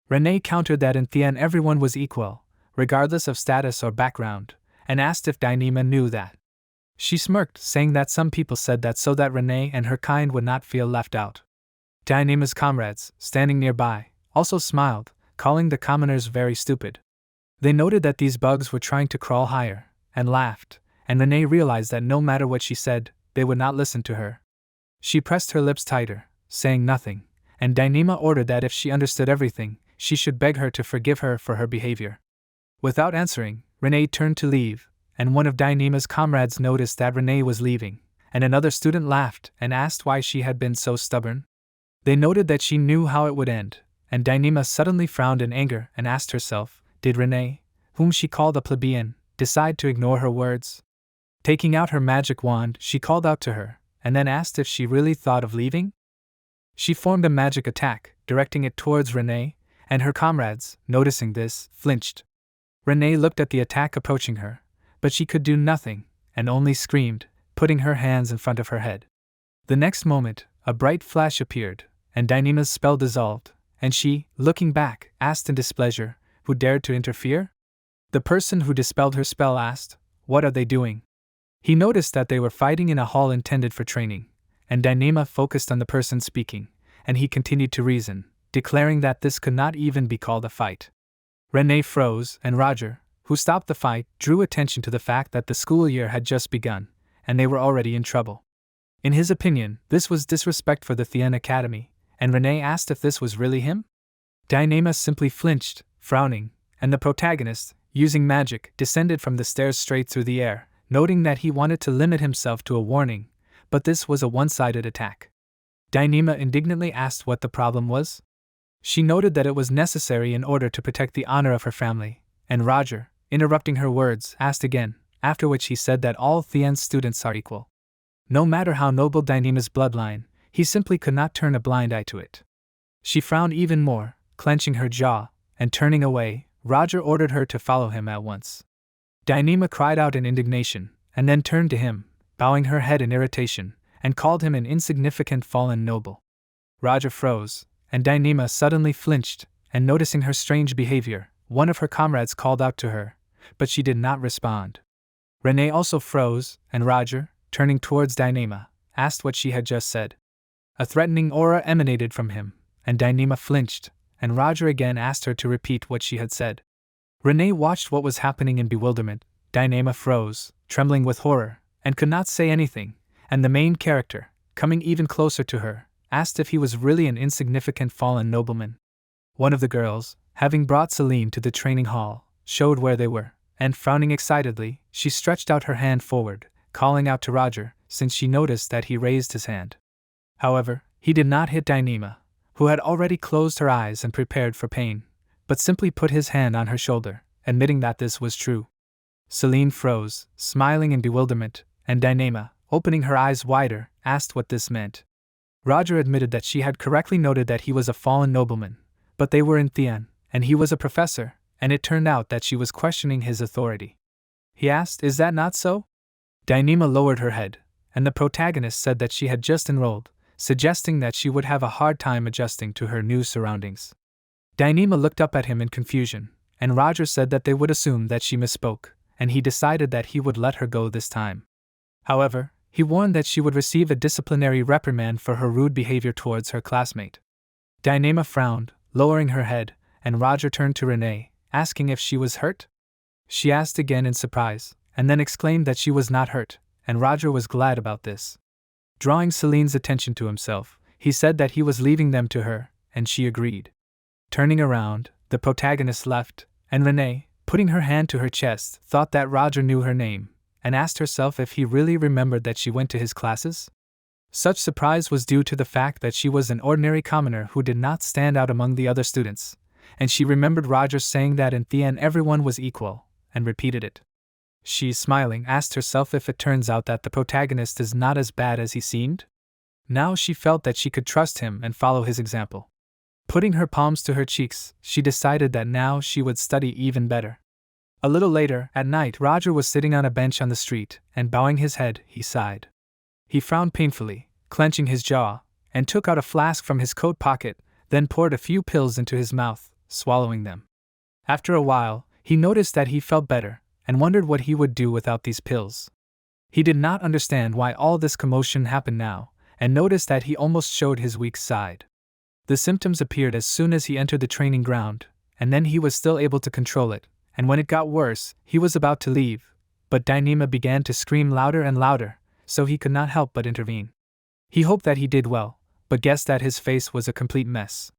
Renee countered that in Thien everyone was equal, regardless of status or background, and asked if Dynama knew that. She smirked, saying that some people said that so that Renee and her kind would not feel left out. Dynama's comrades, standing nearby, also smiled, calling the commoners very stupid. They noted that these bugs were trying to crawl higher, and laughed, and Renee realized that no matter what she said, they would not listen to her. She pressed her lips tighter, saying nothing, and Dyneema ordered that if she understood everything, she should beg her to forgive her for her behavior. Without answering, Renee turned to leave, and one of Dyneema's comrades noticed that Renee was leaving, and another student laughed and asked why she had been so stubborn. They noted that she knew how it would end, and Dyneema suddenly frowned in anger and asked herself, did Renee, whom she called a plebeian, decide to ignore her words? Taking out her magic wand, she called out to her, and then asked if she really thought of leaving. She formed a magic attack, directing it towards Renee, and her comrades, noticing this, flinched. Renee looked at the attack approaching her, but she could do nothing, and only screamed, putting her hands in front of her head. The next moment, a bright flash appeared, and Dyneema's spell dissolved, and she, looking back, asked in displeasure, who dared to interfere? The person who dispelled her spell asked, what are they doing? He noticed that they were fighting in a hall intended for training, and Dyneema focused on the person speaking, and he continued to reason, declaring that this could not even be called a fight. Renee froze, and Roger, who stopped the fight, drew attention to the fact that the school year had just begun, and they were already in trouble. In his opinion, this was disrespect for the Thien Academy, and Renee asked if this was really him. Dyneema simply flinched, frowning, and the protagonist, using magic, descended from the stairs straight through the air, noting that he wanted to limit himself to a warning, but this was a one-sided attack. Dyneema indignantly asked what the problem was. She noted that it was necessary in order to protect the honor of her family, and Roger, interrupting her words, asked again, after which he said that all Thien students are equal. No matter how noble Dyneema's bloodline, he simply could not turn a blind eye to it. She frowned even more, clenching her jaw, and turning away, Roger ordered her to follow him at once. Dyneema cried out in indignation, and then turned to him, bowing her head in irritation, and called him an insignificant fallen noble. Roger froze, and Dyneema suddenly flinched, and noticing her strange behavior, one of her comrades called out to her, but she did not respond. Renee also froze, and Roger, turning towards Dyneema, asked what she had just said. A threatening aura emanated from him, and Dyneema flinched, and Roger again asked her to repeat what she had said. Renee watched what was happening in bewilderment. Dyneema froze, trembling with horror, and could not say anything, and the main character, coming even closer to her, asked if he was really an insignificant fallen nobleman. One of the girls, having brought Celine to the training hall, showed where they were, and frowning excitedly, she stretched out her hand forward, calling out to Roger, since she noticed that he raised his hand. However, he did not hit Dyneema, who had already closed her eyes and prepared for pain, but simply put his hand on her shoulder, admitting that this was true. Celine froze, smiling in bewilderment, and Dyneema, opening her eyes wider, asked what this meant. Roger admitted that she had correctly noted that he was a fallen nobleman, but they were in Thien, and he was a professor, and it turned out that she was questioning his authority. He asked, is that not so? Dyneema lowered her head, and the protagonist said that she had just enrolled, suggesting that she would have a hard time adjusting to her new surroundings. Dyneema looked up at him in confusion, and Roger said that they would assume that she misspoke, and he decided that he would let her go this time. However, he warned that she would receive a disciplinary reprimand for her rude behavior towards her classmate. Dyneema frowned, lowering her head, and Roger turned to Renee, asking if she was hurt. She asked again in surprise, and then exclaimed that she was not hurt, and Roger was glad about this. Drawing Celine's attention to himself, he said that he was leaving them to her, and she agreed. Turning around, the protagonist left, and Renee, putting her hand to her chest, thought that Roger knew her name, and asked herself if he really remembered that she went to his classes. Such surprise was due to the fact that she was an ordinary commoner who did not stand out among the other students, and she remembered Roger saying that in Thien everyone was equal, and repeated it. She, smiling, asked herself if it turns out that the protagonist is not as bad as he seemed. Now she felt that she could trust him and follow his example. Putting her palms to her cheeks, she decided that now she would study even better. A little later, at night, Roger was sitting on a bench on the street, and bowing his head, he sighed. He frowned painfully, clenching his jaw, and took out a flask from his coat pocket, then poured a few pills into his mouth, swallowing them. After a while, he noticed that he felt better, and wondered what he would do without these pills. He did not understand why all this commotion happened now, and noticed that he almost showed his weak side. The symptoms appeared as soon as he entered the training ground, and then he was still able to control it, and when it got worse, he was about to leave, but Dyneema began to scream louder and louder, so he could not help but intervene. He hoped that he did well, but guessed that his face was a complete mess.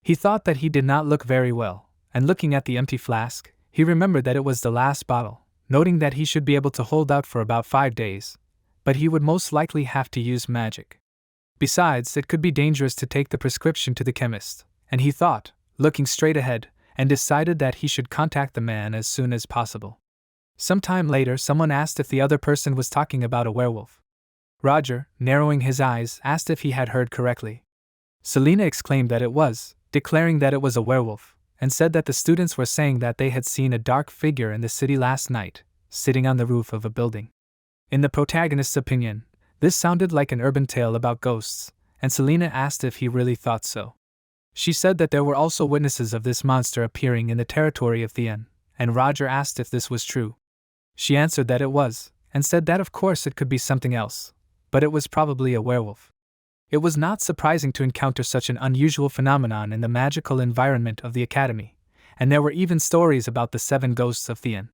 He thought that he did not look very well, and looking at the empty flask, he remembered that it was the last bottle, noting that he should be able to hold out for about 5 days, but he would most likely have to use magic. Besides, it could be dangerous to take the prescription to the chemist, and he thought, looking straight ahead, and decided that he should contact the man as soon as possible. Sometime later, someone asked if the other person was talking about a werewolf. Roger, narrowing his eyes, asked if he had heard correctly. Selena exclaimed that it was, declaring that it was a werewolf, and said that the students were saying that they had seen a dark figure in the city last night, sitting on the roof of a building. In the protagonist's opinion, this sounded like an urban tale about ghosts, and Selena asked if he really thought so. She said that there were also witnesses of this monster appearing in the territory of Theon, and Roger asked if this was true. She answered that it was, and said that of course it could be something else, but it was probably a werewolf. It was not surprising to encounter such an unusual phenomenon in the magical environment of the academy, and there were even stories about the 7 ghosts of Theon.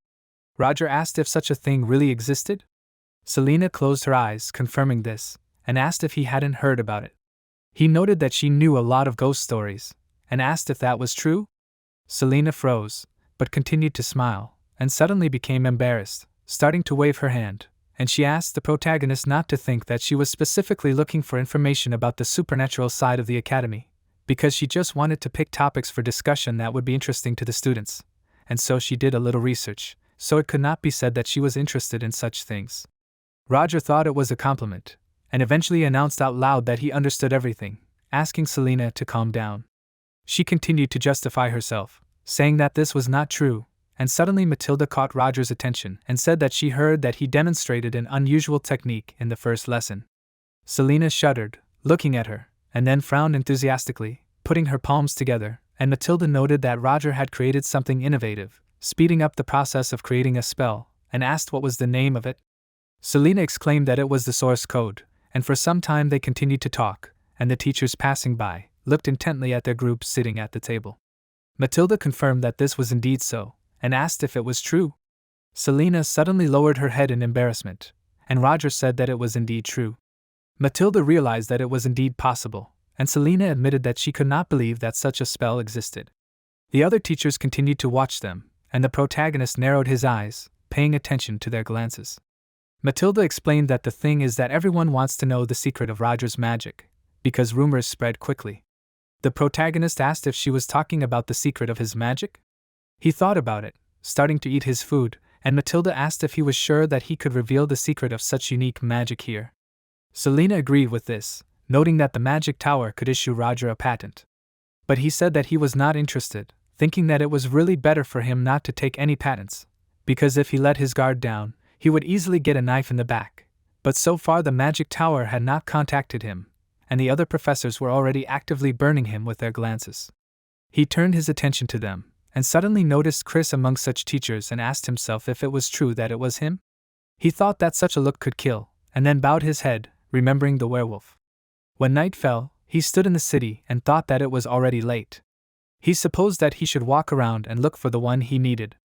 Roger asked if such a thing really existed. Selena closed her eyes, confirming this, and asked if he hadn't heard about it. He noted that she knew a lot of ghost stories, and asked if that was true. Selena froze, but continued to smile, and suddenly became embarrassed, starting to wave her hand, and she asked the protagonist not to think that she was specifically looking for information about the supernatural side of the academy, because she just wanted to pick topics for discussion that would be interesting to the students, and so she did a little research, so it could not be said that she was interested in such things. Roger thought it was a compliment, and eventually announced out loud that he understood everything, asking Selena to calm down. She continued to justify herself, saying that this was not true, and suddenly Matilda caught Roger's attention and said that she heard that he demonstrated an unusual technique in the first lesson. Selena shuddered, looking at her, and then frowned enthusiastically, putting her palms together, and Matilda noted that Roger had created something innovative, speeding up the process of creating a spell, and asked what was the name of it. Selena exclaimed that it was the source code, and for some time they continued to talk, and the teachers passing by looked intently at their group sitting at the table. Matilda confirmed that this was indeed so, and asked if it was true. Selena suddenly lowered her head in embarrassment, and Roger said that it was indeed true. Matilda realized that it was indeed possible, and Selena admitted that she could not believe that such a spell existed. The other teachers continued to watch them, and the protagonist narrowed his eyes, paying attention to their glances. Matilda explained that the thing is that everyone wants to know the secret of Roger's magic, because rumors spread quickly. The protagonist asked if she was talking about the secret of his magic. He thought about it, starting to eat his food, and Matilda asked if he was sure that he could reveal the secret of such unique magic here. Selena agreed with this, noting that the magic tower could issue Roger a patent. But he said that he was not interested, thinking that it was really better for him not to take any patents, because if he let his guard down, he would easily get a knife in the back. But so far the magic tower had not contacted him, and the other professors were already actively burning him with their glances. He turned his attention to them, and suddenly noticed Chris among such teachers and asked himself if it was true that it was him. He thought that such a look could kill, and then bowed his head, remembering the werewolf. When night fell, he stood in the city and thought that it was already late. He supposed that he should walk around and look for the one he needed.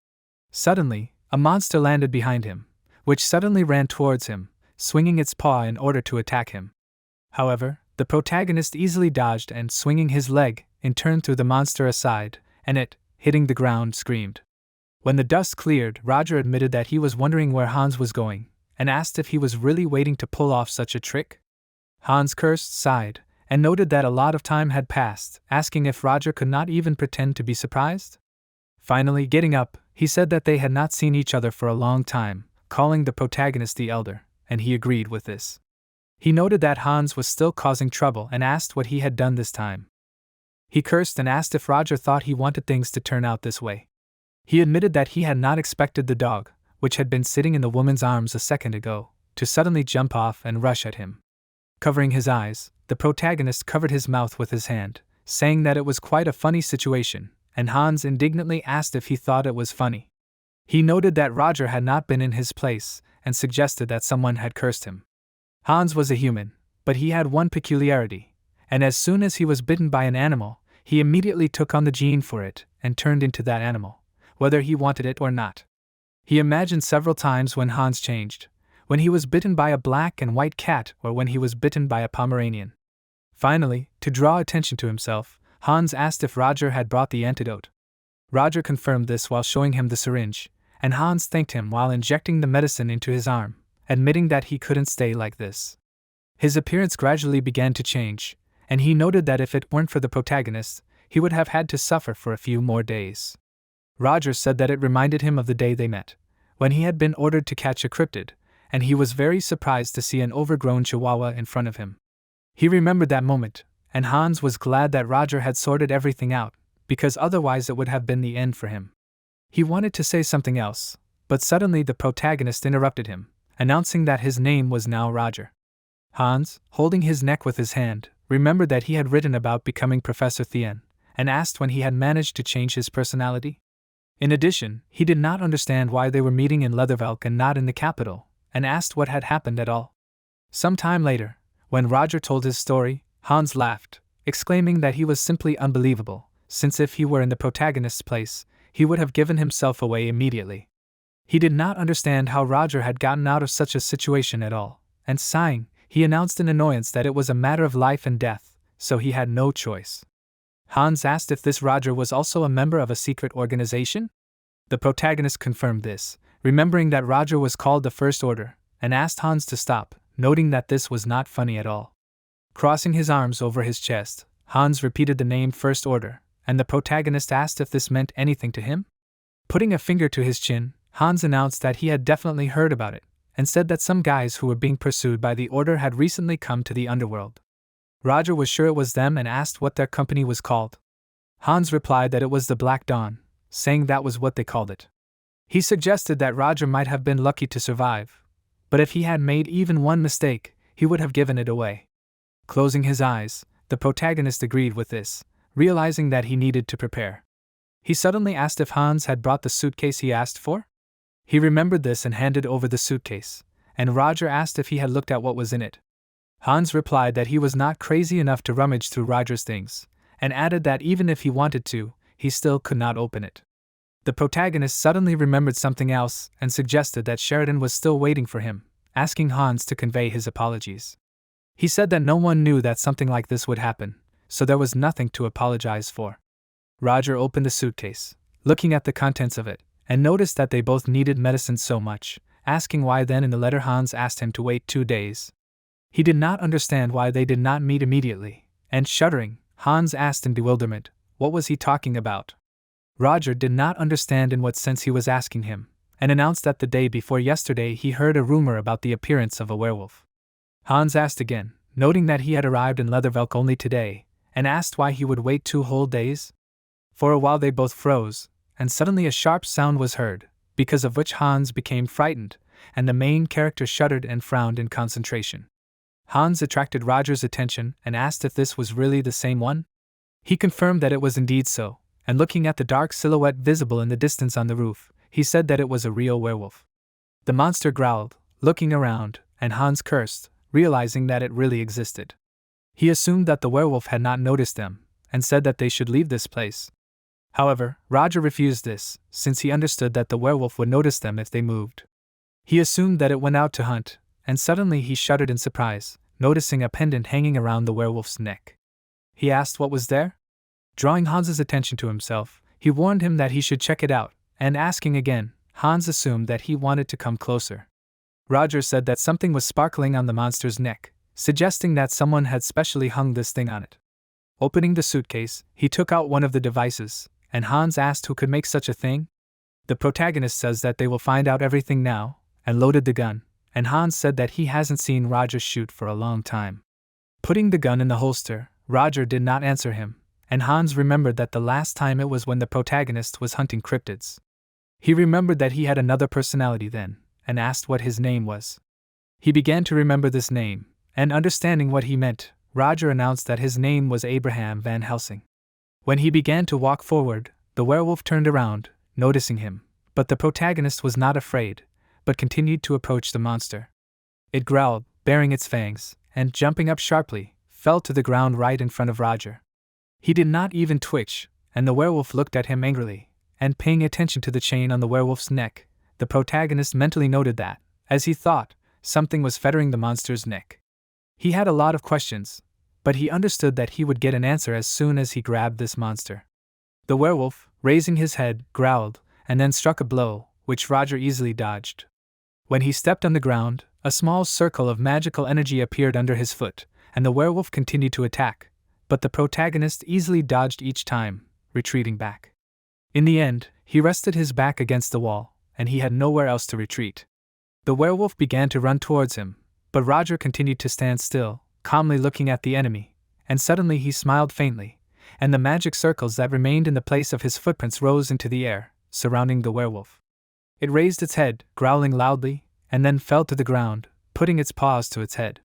Suddenly, a monster landed behind him, which suddenly ran towards him, swinging its paw in order to attack him. However, the protagonist easily dodged and, swinging his leg, in turn threw the monster aside, and it, hitting the ground, screamed. When the dust cleared, Roger admitted that he was wondering where Hans was going, and asked if he was really waiting to pull off such a trick. Hans cursed, sighed, and noted that a lot of time had passed, asking if Roger could not even pretend to be surprised. Finally, getting up, he said that they had not seen each other for a long time, calling the protagonist the elder, and he agreed with this. He noted that Hans was still causing trouble and asked what he had done this time. He cursed and asked if Roger thought he wanted things to turn out this way. He admitted that he had not expected the dog, which had been sitting in the woman's arms a second ago, to suddenly jump off and rush at him. Covering his eyes, the protagonist covered his mouth with his hand, saying that it was quite a funny situation, and Hans indignantly asked if he thought it was funny. He noted that Roger had not been in his place, and suggested that someone had cursed him. Hans was a human, but he had one peculiarity, and as soon as he was bitten by an animal, he immediately took on the gene for it and turned into that animal, whether he wanted it or not. He imagined several times when Hans changed, when he was bitten by a black and white cat, or when he was bitten by a Pomeranian. Finally, to draw attention to himself, Hans asked if Roger had brought the antidote. Roger confirmed this while showing him the syringe, and Hans thanked him while injecting the medicine into his arm, admitting that he couldn't stay like this. His appearance gradually began to change, and he noted that if it weren't for the protagonist, he would have had to suffer for a few more days. Roger said that it reminded him of the day they met, when he had been ordered to catch a cryptid, and he was very surprised to see an overgrown chihuahua in front of him. He remembered that moment, and Hans was glad that Roger had sorted everything out, because otherwise it would have been the end for him. He wanted to say something else, but suddenly the protagonist interrupted him, announcing that his name was now Roger. Hans, holding his neck with his hand, remembered that he had written about becoming Professor Thien, and asked when he had managed to change his personality. In addition, he did not understand why they were meeting in Leathervelk and not in the capital, and asked what had happened at all. Some time later, when Roger told his story, Hans laughed, exclaiming that he was simply unbelievable, since if he were in the protagonist's place, he would have given himself away immediately. He did not understand how Roger had gotten out of such a situation at all, and sighing, he announced in annoyance that it was a matter of life and death, so he had no choice. Hans asked if this Roger was also a member of a secret organization. The protagonist confirmed this, remembering that Roger was called the First Order, and asked Hans to stop, noting that this was not funny at all. Crossing his arms over his chest, Hans repeated the name First Order, and the protagonist asked if this meant anything to him. Putting a finger to his chin, Hans announced that he had definitely heard about it, and said that some guys who were being pursued by the Order had recently come to the underworld. Roger was sure it was them and asked what their company was called. Hans replied that it was the Black Dawn, saying that was what they called it. He suggested that Roger might have been lucky to survive, but if he had made even one mistake, he would have given it away. Closing his eyes, the protagonist agreed with this, realizing that he needed to prepare. He suddenly asked if Hans had brought the suitcase he asked for. He remembered this and handed over the suitcase, and Roger asked if he had looked at what was in it. Hans replied that he was not crazy enough to rummage through Roger's things, and added that even if he wanted to, he still could not open it. The protagonist suddenly remembered something else and suggested that Sheridan was still waiting for him, asking Hans to convey his apologies. He said that no one knew that something like this would happen, so there was nothing to apologize for. Roger opened the suitcase, looking at the contents of it, and noticed that they both needed medicine so much, asking why then in the letter Hans asked him to wait 2 days. He did not understand why they did not meet immediately, and shuddering, Hans asked in bewilderment, what was he talking about? Roger did not understand in what sense he was asking him, and announced that the day before yesterday he heard a rumor about the appearance of a werewolf. Hans asked again, noting that he had arrived in Leathervelk only today, and asked why he would wait 2 whole days. For a while they both froze, and suddenly a sharp sound was heard, because of which Hans became frightened, and the main character shuddered and frowned in concentration. Hans attracted Roger's attention and asked if this was really the same one. He confirmed that it was indeed so, and looking at the dark silhouette visible in the distance on the roof, he said that it was a real werewolf. The monster growled, looking around, and Hans cursed, realizing that it really existed. He assumed that the werewolf had not noticed them, and said that they should leave this place. However, Roger refused this, since he understood that the werewolf would notice them if they moved. He assumed that it went out to hunt, and suddenly he shuddered in surprise, noticing a pendant hanging around the werewolf's neck. He asked what was there. Drawing Hans's attention to himself, he warned him that he should check it out, and asking again, Hans assumed that he wanted to come closer. Roger said that something was sparkling on the monster's neck, suggesting that someone had specially hung this thing on it. Opening the suitcase, he took out one of the devices, and Hans asked who could make such a thing. The protagonist says that they will find out everything now, and loaded the gun, and Hans said that he hasn't seen Roger shoot for a long time. Putting the gun in the holster, Roger did not answer him, and Hans remembered that the last time it was when the protagonist was hunting cryptids. He remembered that he had another personality then, and asked what his name was. He began to remember this name, and understanding what he meant, Roger announced that his name was Abraham Van Helsing. When he began to walk forward, the werewolf turned around, noticing him, but the protagonist was not afraid, but continued to approach the monster. It growled, baring its fangs, and jumping up sharply, fell to the ground right in front of Roger. He did not even twitch, and the werewolf looked at him angrily, and paying attention to the chain on the werewolf's neck, the protagonist mentally noted that, as he thought, something was fettering the monster's neck. He had a lot of questions, but he understood that he would get an answer as soon as he grabbed this monster. The werewolf, raising his head, growled, and then struck a blow, which Roger easily dodged. When he stepped on the ground, a small circle of magical energy appeared under his foot, and the werewolf continued to attack, but the protagonist easily dodged each time, retreating back. In the end, he rested his back against the wall, and he had nowhere else to retreat. The werewolf began to run towards him, but Roger continued to stand still, calmly looking at the enemy, and suddenly he smiled faintly, and the magic circles that remained in the place of his footprints rose into the air, surrounding the werewolf. It raised its head, growling loudly, and then fell to the ground, putting its paws to its head.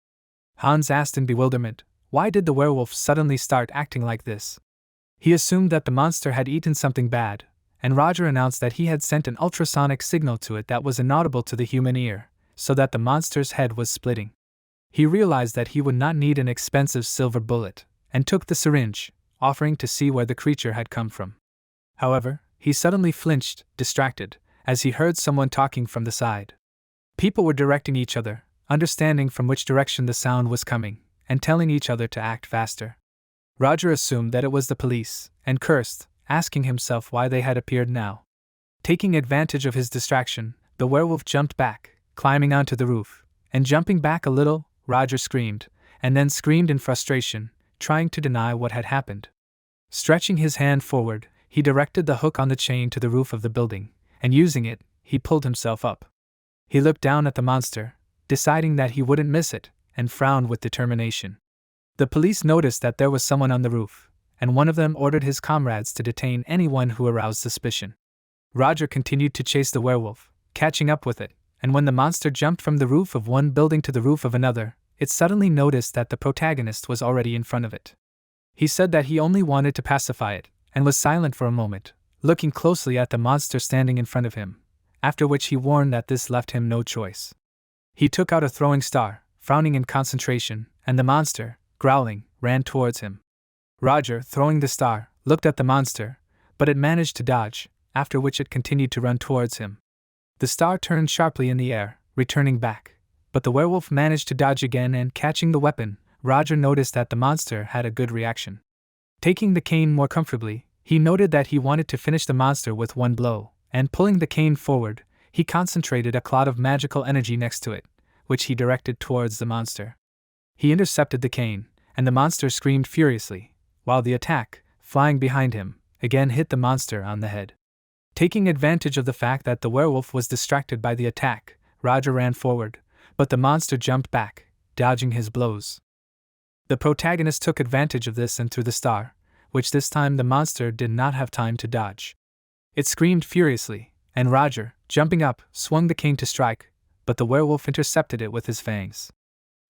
Hans asked in bewilderment, why did the werewolf suddenly start acting like this? He assumed that the monster had eaten something bad, and Roger announced that he had sent an ultrasonic signal to it that was inaudible to the human ear, so that the monster's head was splitting. He realized that he would not need an expensive silver bullet, and took the syringe, offering to see where the creature had come from. However, he suddenly flinched, distracted, as he heard someone talking from the side. People were directing each other, understanding from which direction the sound was coming, and telling each other to act faster. Roger assumed that it was the police, and cursed, asking himself why they had appeared now. Taking advantage of his distraction, the werewolf jumped back, climbing onto the roof, and jumping back a little, Roger screamed, and then screamed in frustration, trying to deny what had happened. Stretching his hand forward, he directed the hook on the chain to the roof of the building, and using it, he pulled himself up. He looked down at the monster, deciding that he wouldn't miss it, and frowned with determination. The police noticed that there was someone on the roof, and one of them ordered his comrades to detain anyone who aroused suspicion. Roger continued to chase the werewolf, catching up with it, and when the monster jumped from the roof of one building to the roof of another, it suddenly noticed that the protagonist was already in front of it. He said that he only wanted to pacify it, and was silent for a moment, looking closely at the monster standing in front of him, after which he warned that this left him no choice. He took out a throwing star, frowning in concentration, and the monster, growling, ran towards him. Roger, throwing the star, looked at the monster, but it managed to dodge, after which it continued to run towards him. The star turned sharply in the air, returning back, but the werewolf managed to dodge again, and catching the weapon, Roger noticed that the monster had a good reaction. Taking the cane more comfortably, he noted that he wanted to finish the monster with one blow, and pulling the cane forward, he concentrated a cloud of magical energy next to it, which he directed towards the monster. He intercepted the cane, and the monster screamed furiously, while the attack, flying behind him, again hit the monster on the head. Taking advantage of the fact that the werewolf was distracted by the attack, Roger ran forward, but the monster jumped back, dodging his blows. The protagonist took advantage of this and threw the star, which this time the monster did not have time to dodge. It screamed furiously, and Roger, jumping up, swung the cane to strike, but the werewolf intercepted it with his fangs.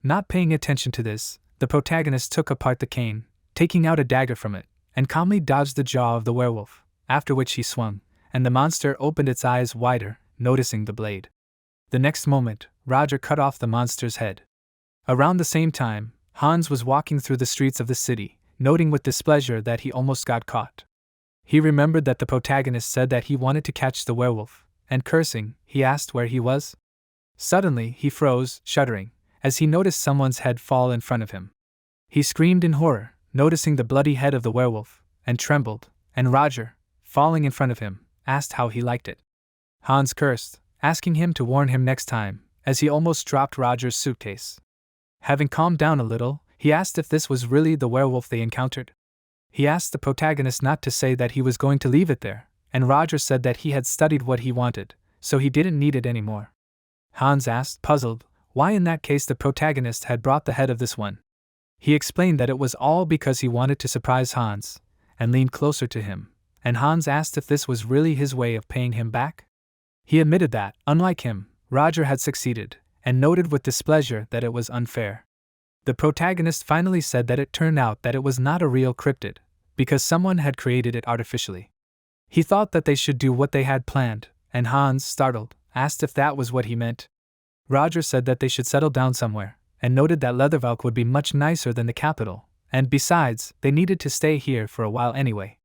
Not paying attention to this, the protagonist took apart the cane, taking out a dagger from it, and calmly dodged the jaw of the werewolf, after which he swung, and the monster opened its eyes wider, noticing the blade. The next moment, Roger cut off the monster's head. Around the same time, Hans was walking through the streets of the city, noting with displeasure that he almost got caught. He remembered that the protagonist said that he wanted to catch the werewolf, and cursing, he asked where he was. Suddenly, he froze, shuddering, as he noticed someone's head fall in front of him. He screamed in horror, noticing the bloody head of the werewolf, and trembled, and Roger, falling in front of him, asked how he liked it. Hans cursed, asking him to warn him next time, as he almost dropped Roger's suitcase. Having calmed down a little, he asked if this was really the werewolf they encountered. He asked the protagonist not to say that he was going to leave it there, and Roger said that he had studied what he wanted, so he didn't need it anymore. Hans asked, puzzled, why in that case the protagonist had brought the head of this one. He explained that it was all because he wanted to surprise Hans, and leaned closer to him, and Hans asked if this was really his way of paying him back. He admitted that, unlike him, Roger had succeeded, and noted with displeasure that it was unfair. The protagonist finally said that it turned out that it was not a real cryptid, because someone had created it artificially. He thought that they should do what they had planned, and Hans, startled, asked if that was what he meant. Roger said that they should settle down somewhere, and noted that Leathervalk would be much nicer than the capital, and besides, they needed to stay here for a while anyway.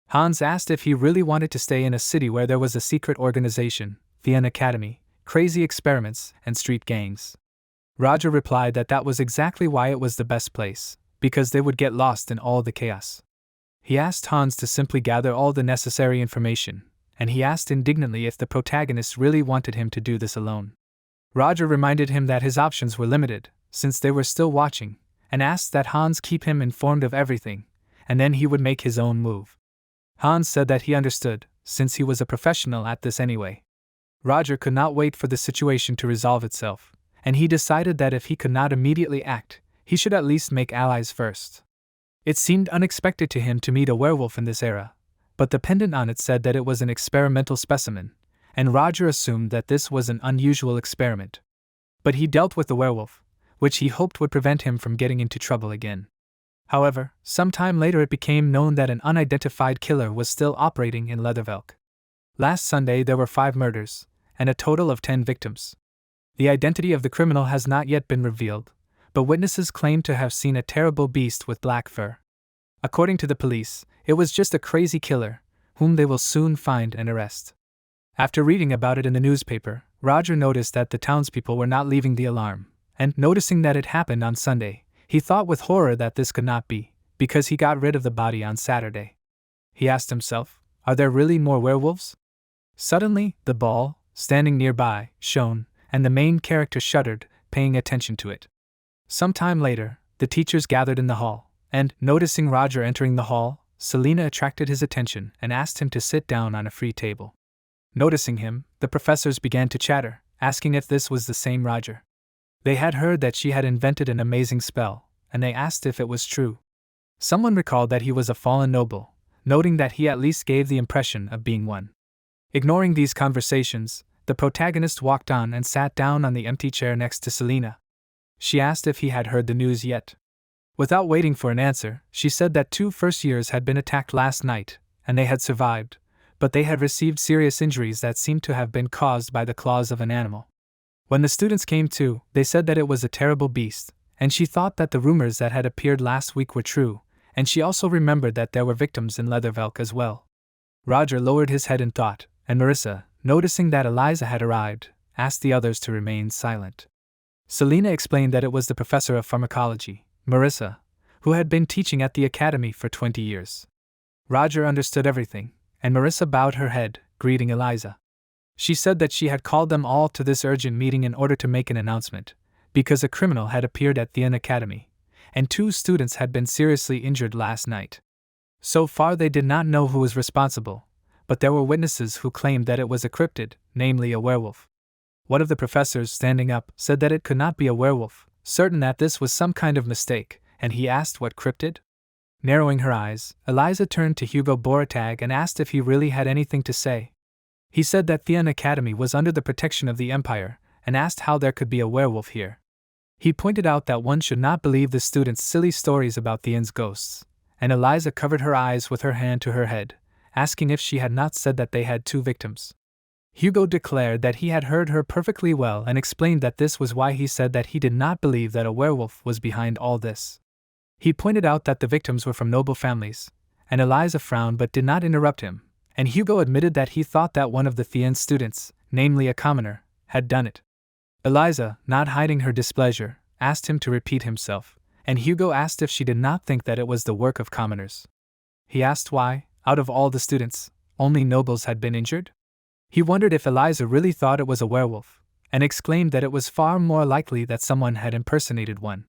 Hans asked if he really wanted to stay in a city where there was a secret organization, an academy, crazy experiments, and street gangs. Roger replied that that was exactly why it was the best place, because they would get lost in all the chaos. He asked Hans to simply gather all the necessary information, and he asked indignantly if the protagonist really wanted him to do this alone. Roger reminded him that his options were limited, since they were still watching, and asked that Hans keep him informed of everything, and then he would make his own move. Hans said that he understood, since he was a professional at this anyway. Roger could not wait for the situation to resolve itself, and he decided that if he could not immediately act, he should at least make allies first. It seemed unexpected to him to meet a werewolf in this era, but the pendant on it said that it was an experimental specimen, and Roger assumed that this was an unusual experiment. But he dealt with the werewolf, which he hoped would prevent him from getting into trouble again. However, sometime later it became known that an unidentified killer was still operating in Leathervelk. Last Sunday there were 5 murders, and a total of 10 victims. The identity of the criminal has not yet been revealed, but witnesses claim to have seen a terrible beast with black fur. According to the police, it was just a crazy killer, whom they will soon find and arrest. After reading about it in the newspaper, Roger noticed that the townspeople were not leaving the alarm, and noticing that it happened on Sunday, he thought with horror that this could not be, because he got rid of the body on Saturday. He asked himself, are there really more werewolves? Suddenly, the ball, standing nearby, shone, and the main character shuddered, paying attention to it. Some time later, the teachers gathered in the hall, and, noticing Roger entering the hall, Selena attracted his attention and asked him to sit down on a free table. Noticing him, the professors began to chatter, asking if this was the same Roger. They had heard that she had invented an amazing spell, and they asked if it was true. Someone recalled that he was a fallen noble, noting that he at least gave the impression of being one. Ignoring these conversations, the protagonist walked on and sat down on the empty chair next to Selena. She asked if he had heard the news yet. Without waiting for an answer, she said that 2 first-years had been attacked last night, and they had survived, but they had received serious injuries that seemed to have been caused by the claws of an animal. When the students came to, they said that it was a terrible beast, and she thought that the rumors that had appeared last week were true, and she also remembered that there were victims in Leathervelk as well. Roger lowered his head in thought, and Marissa, noticing that Eliza had arrived, asked the others to remain silent. Selena explained that it was the professor of pharmacology, Marissa, who had been teaching at the academy for 20 years. Roger understood everything, and Marissa bowed her head, greeting Eliza. She said that she had called them all to this urgent meeting in order to make an announcement, because a criminal had appeared at the academy, and 2 students had been seriously injured last night. So far they did not know who was responsible, but there were witnesses who claimed that it was a cryptid, namely a werewolf. One of the professors, standing up, said that it could not be a werewolf, certain that this was some kind of mistake, and he asked what cryptid? Narrowing her eyes, Eliza turned to Hugo Boratag and asked if he really had anything to say. He said that Theon Academy was under the protection of the Empire, and asked how there could be a werewolf here. He pointed out that one should not believe the students' silly stories about Theon's ghosts, and Eliza covered her eyes with her hand to her head, asking if she had not said that they had 2 victims. Hugo declared that he had heard her perfectly well and explained that this was why he said that he did not believe that a werewolf was behind all this. He pointed out that the victims were from noble families, and Eliza frowned but did not interrupt him, and Hugo admitted that he thought that one of the Theon students, namely a commoner, had done it. Eliza, not hiding her displeasure, asked him to repeat himself, and Hugo asked if she did not think that it was the work of commoners. He asked why, out of all the students, only nobles had been injured? He wondered if Eliza really thought it was a werewolf, and exclaimed that it was far more likely that someone had impersonated one.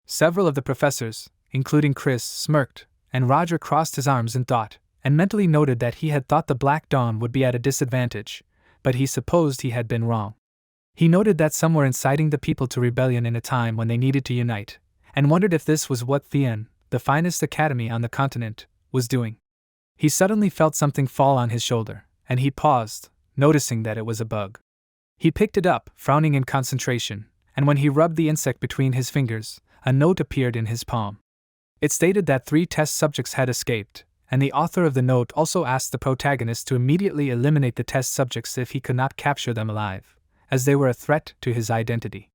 Several of the professors, including Chris, smirked, and Roger crossed his arms in thought, and mentally noted that he had thought the Black Dawn would be at a disadvantage, but he supposed he had been wrong. He noted that some were inciting the people to rebellion in a time when they needed to unite, and wondered if this was what Theon, the finest academy on the continent, was doing. He suddenly felt something fall on his shoulder, and he paused, noticing that it was a bug. He picked it up, frowning in concentration, and when he rubbed the insect between his fingers, a note appeared in his palm. It stated that 3 test subjects had escaped, and the author of the note also asked the protagonist to immediately eliminate the test subjects if he could not capture them alive, as they were a threat to his identity.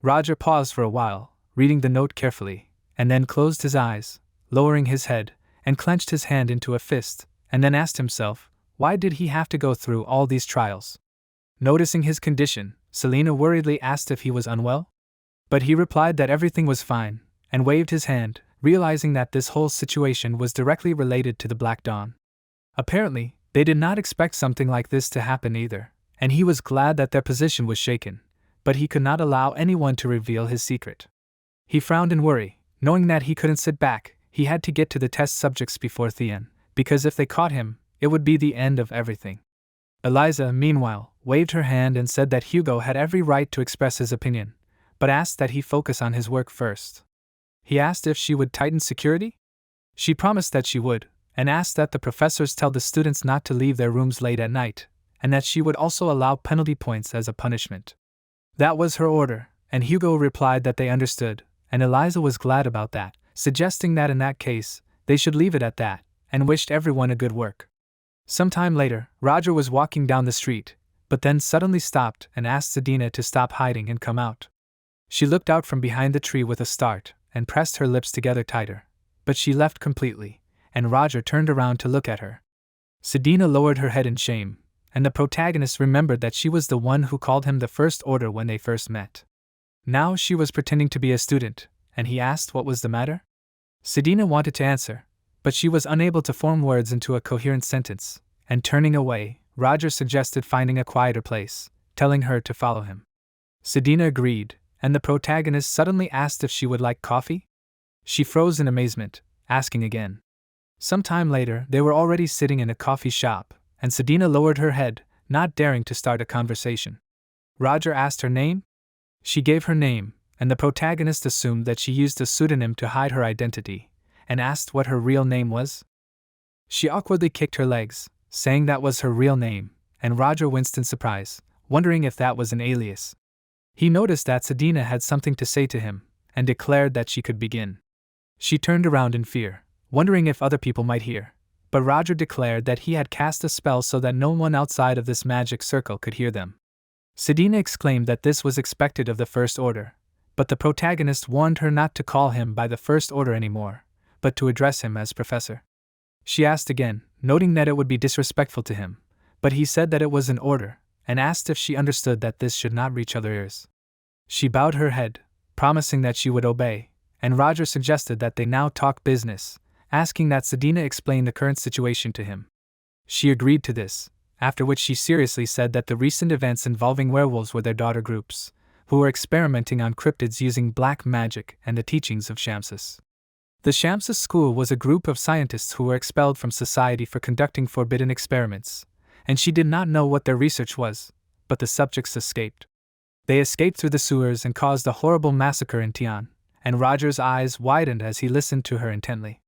Roger paused for a while, reading the note carefully, and then closed his eyes, lowering his head, and clenched his hand into a fist, and then asked himself, why did he have to go through all these trials? Noticing his condition, Selena worriedly asked if he was unwell. But he replied that everything was fine, and waved his hand, realizing that this whole situation was directly related to the Black Dawn. Apparently, they did not expect something like this to happen either, and he was glad that their position was shaken, but he could not allow anyone to reveal his secret. He frowned in worry, knowing that he couldn't sit back. He had to get to the test subjects before Theon, because if they caught him, it would be the end of everything. Eliza, meanwhile, waved her hand and said that Hugo had every right to express his opinion, but asked that he focus on his work first. He asked if she would tighten security? She promised that she would, and asked that the professors tell the students not to leave their rooms late at night, and that she would also allow penalty points as a punishment. That was her order, and Hugo replied that they understood, and Eliza was glad about that, suggesting that in that case, they should leave it at that, and wished everyone a good work. Some time later, Roger was walking down the street, but then suddenly stopped and asked Sedina to stop hiding and come out. She looked out from behind the tree with a start, and pressed her lips together tighter, but she left completely, and Roger turned around to look at her. Sedina lowered her head in shame, and the protagonist remembered that she was the one who called him the First Order when they first met. Now she was pretending to be a student, and he asked what was the matter? Sedina wanted to answer, but she was unable to form words into a coherent sentence, and turning away, Roger suggested finding a quieter place, telling her to follow him. Sedina agreed, and the protagonist suddenly asked if she would like coffee? She froze in amazement, asking again. Some time later, they were already sitting in a coffee shop, and Sedina lowered her head, not daring to start a conversation. Roger asked her name? She gave her name, and the protagonist assumed that she used a pseudonym to hide her identity, and asked what her real name was. She awkwardly kicked her legs, saying that was her real name, and Roger winced in surprise, wondering if that was an alias. He noticed that Sedina had something to say to him, and declared that she could begin. She turned around in fear, wondering if other people might hear, but Roger declared that he had cast a spell so that no one outside of this magic circle could hear them. Sedina exclaimed that this was expected of the First Order, but the protagonist warned her not to call him by the First Order anymore, but to address him as Professor. She asked again, noting that it would be disrespectful to him, but he said that it was an order, and asked if she understood that this should not reach other ears. She bowed her head, promising that she would obey, and Roger suggested that they now talk business, asking that Sedina explain the current situation to him. She agreed to this, after which she seriously said that the recent events involving werewolves were their daughter groups, who were experimenting on cryptids using black magic and the teachings of Shamsus. The Shamsus school was a group of scientists who were expelled from society for conducting forbidden experiments, and she did not know what their research was, but the subjects escaped. They escaped through the sewers and caused a horrible massacre in Tian, and Roger's eyes widened as he listened to her intently.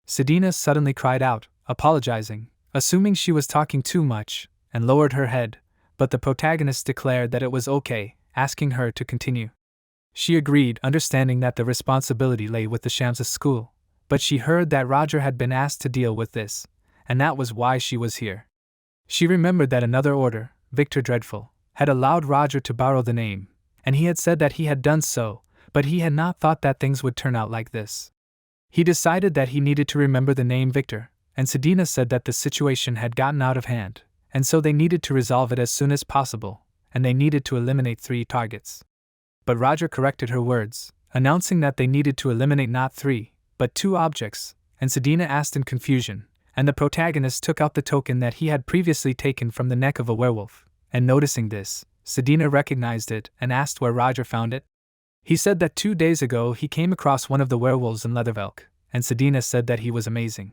Sedina suddenly cried out, apologizing, assuming she was talking too much, and lowered her head, but the protagonist declared that it was okay, asking her to continue. She agreed, understanding that the responsibility lay with the Shamsus school, but she heard that Roger had been asked to deal with this, and that was why she was here. She remembered that another order, Victor Dreadful, had allowed Roger to borrow the name, and he had said that he had done so, but he had not thought that things would turn out like this. He decided that he needed to remember the name Victor, and Sedina said that the situation had gotten out of hand, and so they needed to resolve it as soon as possible, and they needed to eliminate 3 targets. But Roger corrected her words, announcing that they needed to eliminate not 3, but 2 objects, and Sedina asked in confusion, and the protagonist took out the token that he had previously taken from the neck of a werewolf, and noticing this, Sedina recognized it and asked where Roger found it. He said that 2 days ago he came across one of the werewolves in Leathervelk, and Sedina said that he was amazing.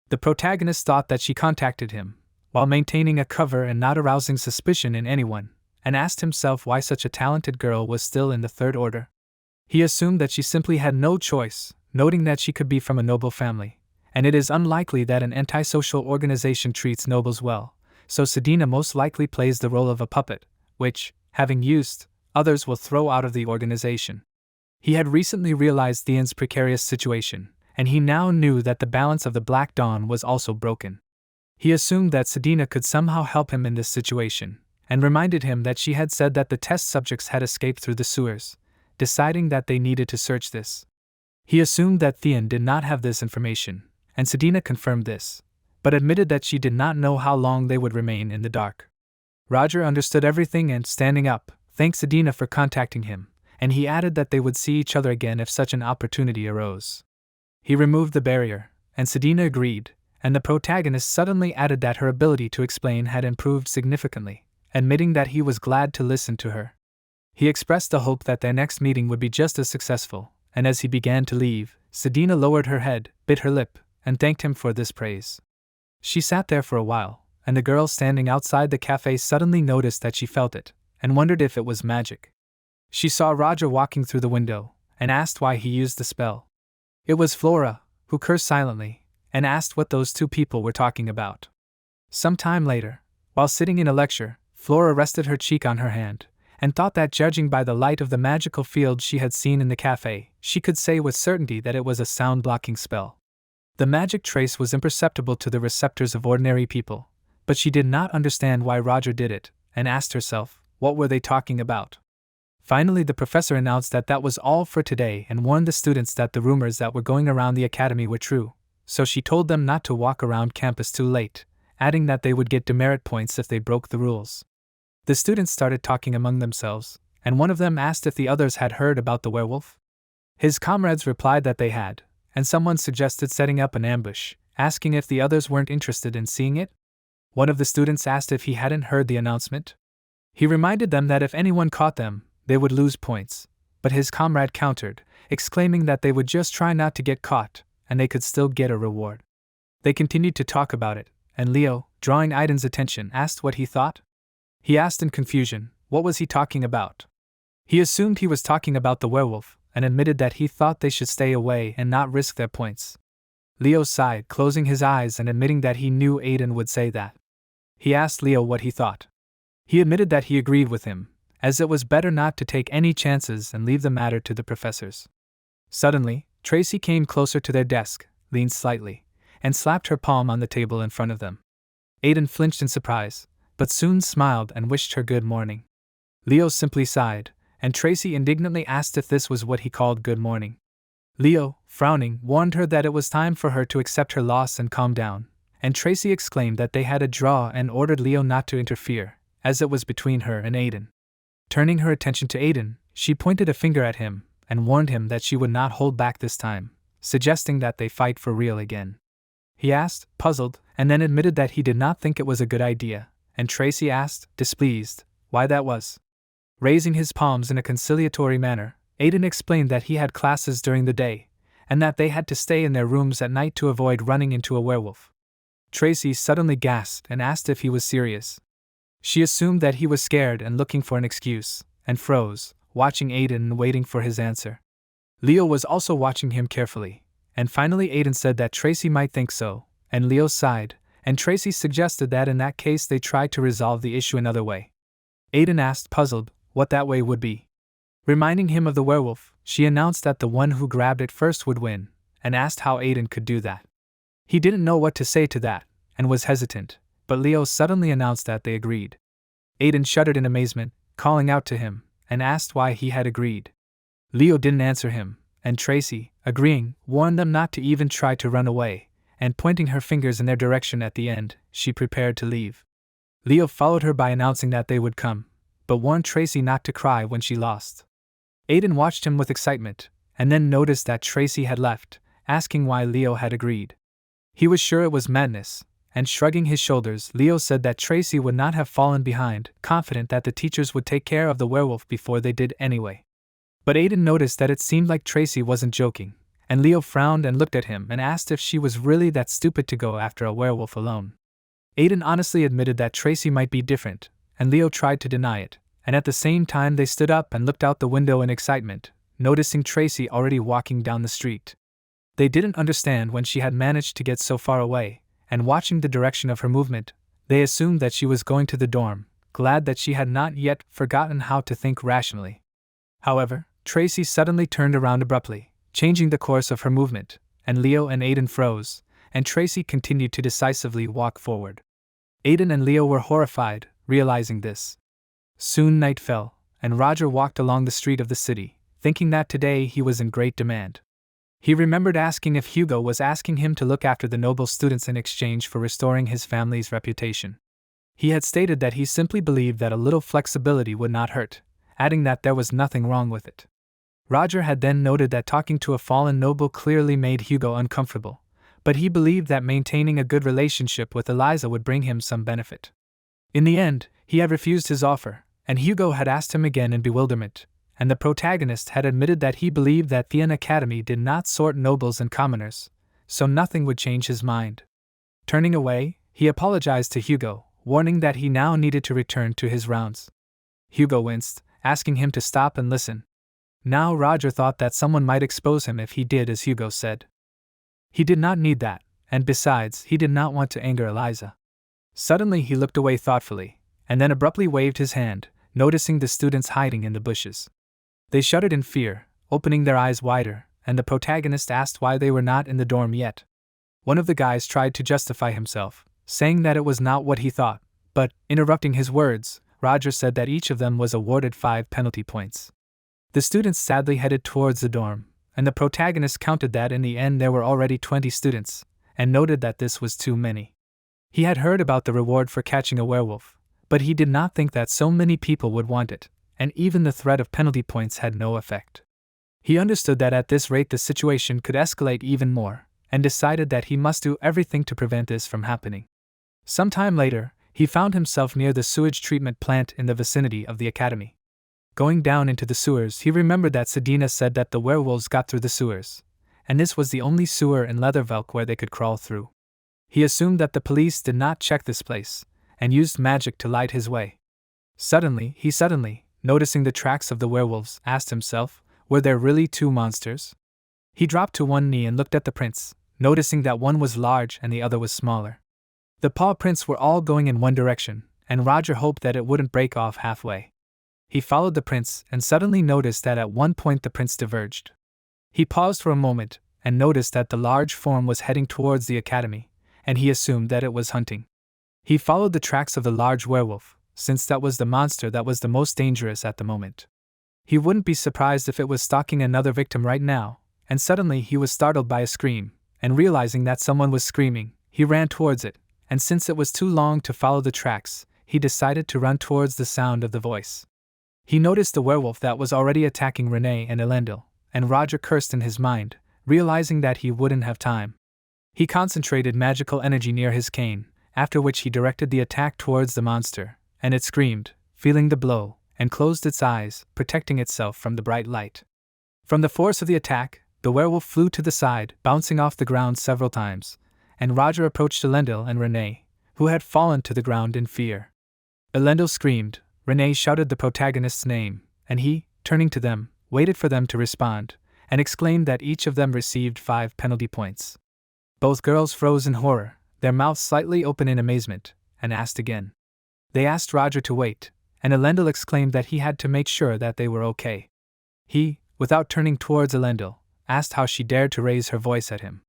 The protagonist thought that she contacted him, while maintaining a cover and not arousing suspicion in anyone, and asked himself why such a talented girl was still in the Third Order. He assumed that she simply had no choice, noting that she could be from a noble family, and it is unlikely that an antisocial organization treats nobles well, so Sedina most likely plays the role of a puppet, which, having used, others will throw out of the organization. He had recently realized Theon's precarious situation, and he now knew that the balance of the Black Dawn was also broken. He assumed that Sedina could somehow help him in this situation, and reminded him that she had said that the test subjects had escaped through the sewers, deciding that they needed to search this. He assumed that Theon did not have this information, and Sedina confirmed this, but admitted that she did not know how long they would remain in the dark. Roger understood everything and, standing up, thanked Sedina for contacting him, and he added that they would see each other again if such an opportunity arose. He removed the barrier, and Sedina agreed, and the protagonist suddenly added that her ability to explain had improved significantly, admitting that he was glad to listen to her. He expressed the hope that their next meeting would be just as successful, and as he began to leave, Sedina lowered her head, bit her lip, and thanked him for this praise. She sat there for a while, and the girl standing outside the cafe suddenly noticed that she felt it, and wondered if it was magic. She saw Roger walking through the window, and asked why he used the spell. It was Flora, who cursed silently, and asked what those two people were talking about. Some time later, while sitting in a lecture, Flora rested her cheek on her hand, and thought that judging by the light of the magical field she had seen in the cafe, she could say with certainty that it was a sound-blocking spell. The magic trace was imperceptible to the receptors of ordinary people, but she did not understand why Roger did it, and asked herself, what were they talking about? Finally, the professor announced that that was all for today and warned the students that the rumors that were going around the academy were true, so she told them not to walk around campus too late, adding that they would get demerit points if they broke the rules. The students started talking among themselves, and one of them asked if the others had heard about the werewolf. His comrades replied that they had, and someone suggested setting up an ambush, asking if the others weren't interested in seeing it. One of the students asked if he hadn't heard the announcement. He reminded them that if anyone caught them, they would lose points, but his comrade countered, exclaiming that they would just try not to get caught, and they could still get a reward. They continued to talk about it, and Leo, drawing Aiden's attention, asked what he thought. He asked in confusion, what was he talking about? He assumed he was talking about the werewolf, and admitted that he thought they should stay away and not risk their points. Leo sighed, closing his eyes and admitting that he knew Aiden would say that. He asked Leo what he thought. He admitted that he agreed with him, as it was better not to take any chances and leave the matter to the professors. Suddenly, Tracy came closer to their desk, leaned slightly, and slapped her palm on the table in front of them. Aiden flinched in surprise, but soon smiled and wished her good morning. Leo simply sighed, and Tracy indignantly asked if this was what he called good morning. Leo, frowning, warned her that it was time for her to accept her loss and calm down, and Tracy exclaimed that they had a draw and ordered Leo not to interfere, as it was between her and Aiden. Turning her attention to Aiden, she pointed a finger at him and warned him that she would not hold back this time, suggesting that they fight for real again. He asked, puzzled, and then admitted that he did not think it was a good idea, and Tracy asked, displeased, why that was. Raising his palms in a conciliatory manner, Aiden explained that he had classes during the day, and that they had to stay in their rooms at night to avoid running into a werewolf. Tracy suddenly gasped and asked if he was serious. She assumed that he was scared and looking for an excuse, and froze, watching Aiden and waiting for his answer. Leo was also watching him carefully, and finally Aiden said that Tracy might think so, and Leo sighed, and Tracy suggested that in that case they try to resolve the issue another way. Aiden asked, puzzled, what that way would be. Reminding him of the werewolf, she announced that the one who grabbed it first would win, and asked how Aiden could do that. He didn't know what to say to that, and was hesitant, but Leo suddenly announced that they agreed. Aiden shuddered in amazement, calling out to him, and asked why he had agreed. Leo didn't answer him, and Tracy, agreeing, warned them not to even try to run away, and pointing her fingers in their direction at the end, she prepared to leave. Leo followed her by announcing that they would come, but warned Tracy not to cry when she lost. Aiden watched him with excitement, and then noticed that Tracy had left, asking why Leo had agreed. He was sure it was madness, and shrugging his shoulders, Leo said that Tracy would not have fallen behind, confident that the teachers would take care of the werewolf before they did anyway. But Aiden noticed that it seemed like Tracy wasn't joking, and Leo frowned and looked at him and asked if she was really that stupid to go after a werewolf alone. Aiden honestly admitted that Tracy might be different, and Leo tried to deny it, and at the same time they stood up and looked out the window in excitement, noticing Tracy already walking down the street. They didn't understand when she had managed to get so far away, and watching the direction of her movement, they assumed that she was going to the dorm, glad that she had not yet forgotten how to think rationally. However, Tracy suddenly turned around abruptly, changing the course of her movement, and Leo and Aiden froze, and Tracy continued to decisively walk forward. Aiden and Leo were horrified, realizing this. Soon night fell, and Roger walked along the street of the city, thinking that today he was in great demand. He remembered asking if Hugo was asking him to look after the noble students in exchange for restoring his family's reputation. He had stated that he simply believed that a little flexibility would not hurt, adding that there was nothing wrong with it. Roger had then noted that talking to a fallen noble clearly made Hugo uncomfortable, but he believed that maintaining a good relationship with Eliza would bring him some benefit. In the end, he had refused his offer, and Hugo had asked him again in bewilderment, and the protagonist had admitted that he believed that the Academy did not sort nobles and commoners, so nothing would change his mind. Turning away, he apologized to Hugo, warning that he now needed to return to his rounds. Hugo winced, asking him to stop and listen. Now Roger thought that someone might expose him if he did as Hugo said. He did not need that, and besides, he did not want to anger Eliza. Suddenly he looked away thoughtfully, and then abruptly waved his hand, noticing the students hiding in the bushes. They shuddered in fear, opening their eyes wider, and the protagonist asked why they were not in the dorm yet. One of the guys tried to justify himself, saying that it was not what he thought, but, interrupting his words, Roger said that each of them was awarded 5 penalty points. The students sadly headed towards the dorm, and the protagonist counted that in the end there were already 20 students, and noted that this was too many. He had heard about the reward for catching a werewolf, but he did not think that so many people would want it, and even the threat of penalty points had no effect. He understood that at this rate the situation could escalate even more, and decided that he must do everything to prevent this from happening. Some time later, he found himself near the sewage treatment plant in the vicinity of the academy. Going down into the sewers, he remembered that Sedina said that the werewolves got through the sewers, and this was the only sewer in Leathervelk where they could crawl through. He assumed that the police did not check this place, and used magic to light his way. Suddenly, noticing the tracks of the werewolves, asked himself, were there really 2 monsters? He dropped to one knee and looked at the prints, noticing that one was large and the other was smaller. The paw prints were all going in one direction, and Roger hoped that it wouldn't break off halfway. He followed the prints and suddenly noticed that at one point the prints diverged. He paused for a moment and noticed that the large form was heading towards the academy, and he assumed that it was hunting. He followed the tracks of the large werewolf, since that was the monster that was the most dangerous at the moment. He wouldn't be surprised if it was stalking another victim right now, and suddenly he was startled by a scream, and realizing that someone was screaming, he ran towards it, and since it was too long to follow the tracks, he decided to run towards the sound of the voice. He noticed the werewolf that was already attacking Renee and Elendil, and Roger cursed in his mind, realizing that he wouldn't have time. He concentrated magical energy near his cane, after which he directed the attack towards the monster, and it screamed, feeling the blow, and closed its eyes, protecting itself from the bright light. From the force of the attack, the werewolf flew to the side, bouncing off the ground several times, and Roger approached Elendil and Renee, who had fallen to the ground in fear. Elendil screamed, Renee shouted the protagonist's name, and he, turning to them, waited for them to respond, and exclaimed that each of them received 5 penalty points. Both girls froze in horror, their mouths slightly open in amazement, and asked again. They asked Roger to wait, and Elendil exclaimed that he had to make sure that they were okay. He, without turning towards Elendil, asked how she dared to raise her voice at him.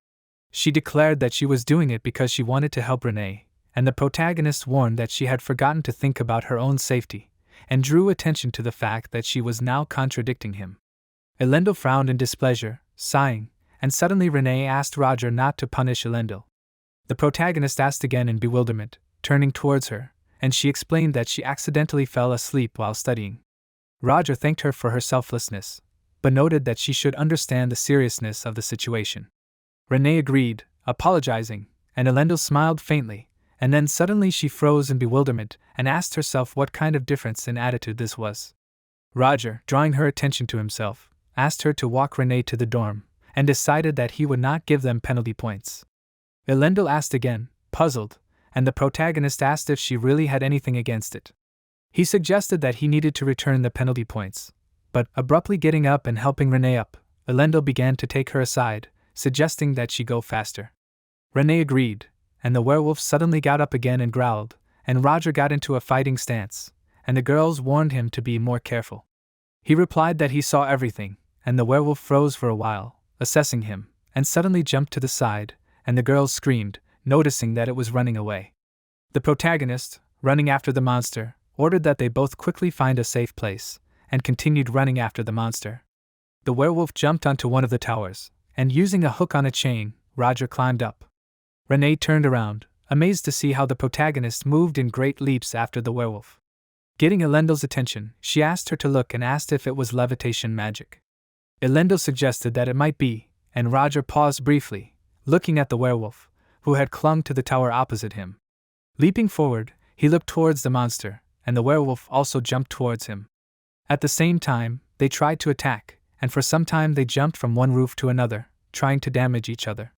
She declared that she was doing it because she wanted to help Renee, and the protagonist warned that she had forgotten to think about her own safety, and drew attention to the fact that she was now contradicting him. Elendil frowned in displeasure, sighing, and suddenly Renee asked Roger not to punish Elendil. The protagonist asked again in bewilderment, turning towards her, and she explained that she accidentally fell asleep while studying. Roger thanked her for her selflessness, but noted that she should understand the seriousness of the situation. Renee agreed, apologizing, and Elendil smiled faintly, and then suddenly she froze in bewilderment and asked herself what kind of difference in attitude this was. Roger, drawing her attention to himself, asked her to walk Renee to the dorm, and decided that he would not give them penalty points. Elendil asked again, puzzled, and the protagonist asked if she really had anything against it. He suggested that he needed to return the penalty points, but, abruptly getting up and helping Renee up, Elendil began to take her aside, suggesting that she go faster. Renee agreed, and the werewolf suddenly got up again and growled, and Roger got into a fighting stance, and the girls warned him to be more careful. He replied that he saw everything, and the werewolf froze for a while, assessing him, and suddenly jumped to the side, and the girls screamed, noticing that it was running away. The protagonist, running after the monster, ordered that they both quickly find a safe place, and continued running after the monster. The werewolf jumped onto one of the towers, and using a hook on a chain, Roger climbed up. Renee turned around, amazed to see how the protagonist moved in great leaps after the werewolf. Getting Elendel's attention, she asked her to look and asked if it was levitation magic. Elendel suggested that it might be, and Roger paused briefly, looking at the werewolf, who had clung to the tower opposite him. Leaping forward, he looked towards the monster, and the werewolf also jumped towards him. At the same time, they tried to attack, and for some time they jumped from one roof to another, trying to damage each other.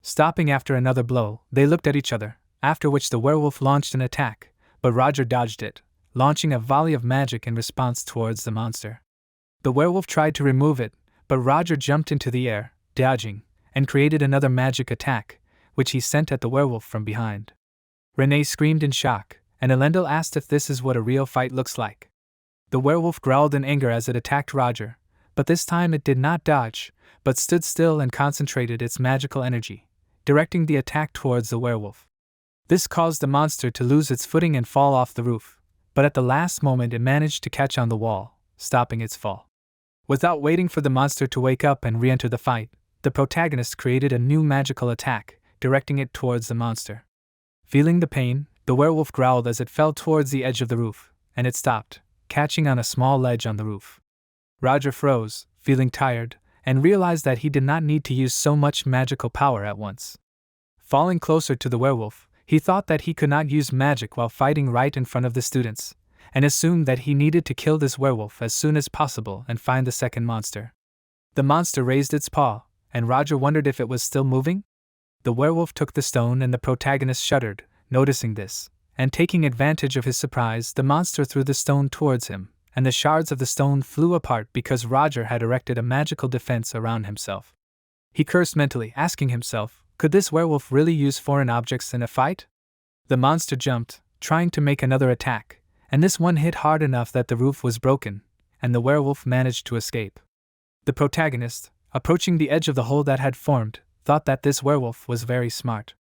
Stopping after another blow, they looked at each other, after which the werewolf launched an attack, but Roger dodged it, launching a volley of magic in response towards the monster. The werewolf tried to remove it, but Roger jumped into the air, dodging, and created another magic attack, which he sent at the werewolf from behind. Renee screamed in shock, and Elendel asked if this is what a real fight looks like. The werewolf growled in anger as it attacked Roger, but this time it did not dodge, but stood still and concentrated its magical energy, directing the attack towards the werewolf. This caused the monster to lose its footing and fall off the roof, but at the last moment it managed to catch on the wall, stopping its fall. Without waiting for the monster to wake up and re-enter the fight, the protagonist created a new magical attack, directing it towards the monster. Feeling the pain, the werewolf growled as it fell towards the edge of the roof, and it stopped, catching on a small ledge on the roof. Roger froze, feeling tired, and realized that he did not need to use so much magical power at once. Falling closer to the werewolf, he thought that he could not use magic while fighting right in front of the students, and assumed that he needed to kill this werewolf as soon as possible and find the second monster. The monster raised its paw, and Roger wondered if it was still moving? The werewolf took the stone and the protagonist shuddered, noticing this, and taking advantage of his surprise, the monster threw the stone towards him, and the shards of the stone flew apart because Roger had erected a magical defense around himself. He cursed mentally, asking himself, could this werewolf really use foreign objects in a fight? The monster jumped, trying to make another attack, and this one hit hard enough that the roof was broken, and the werewolf managed to escape. The protagonist, approaching the edge of the hole that had formed, thought that this werewolf was very smart.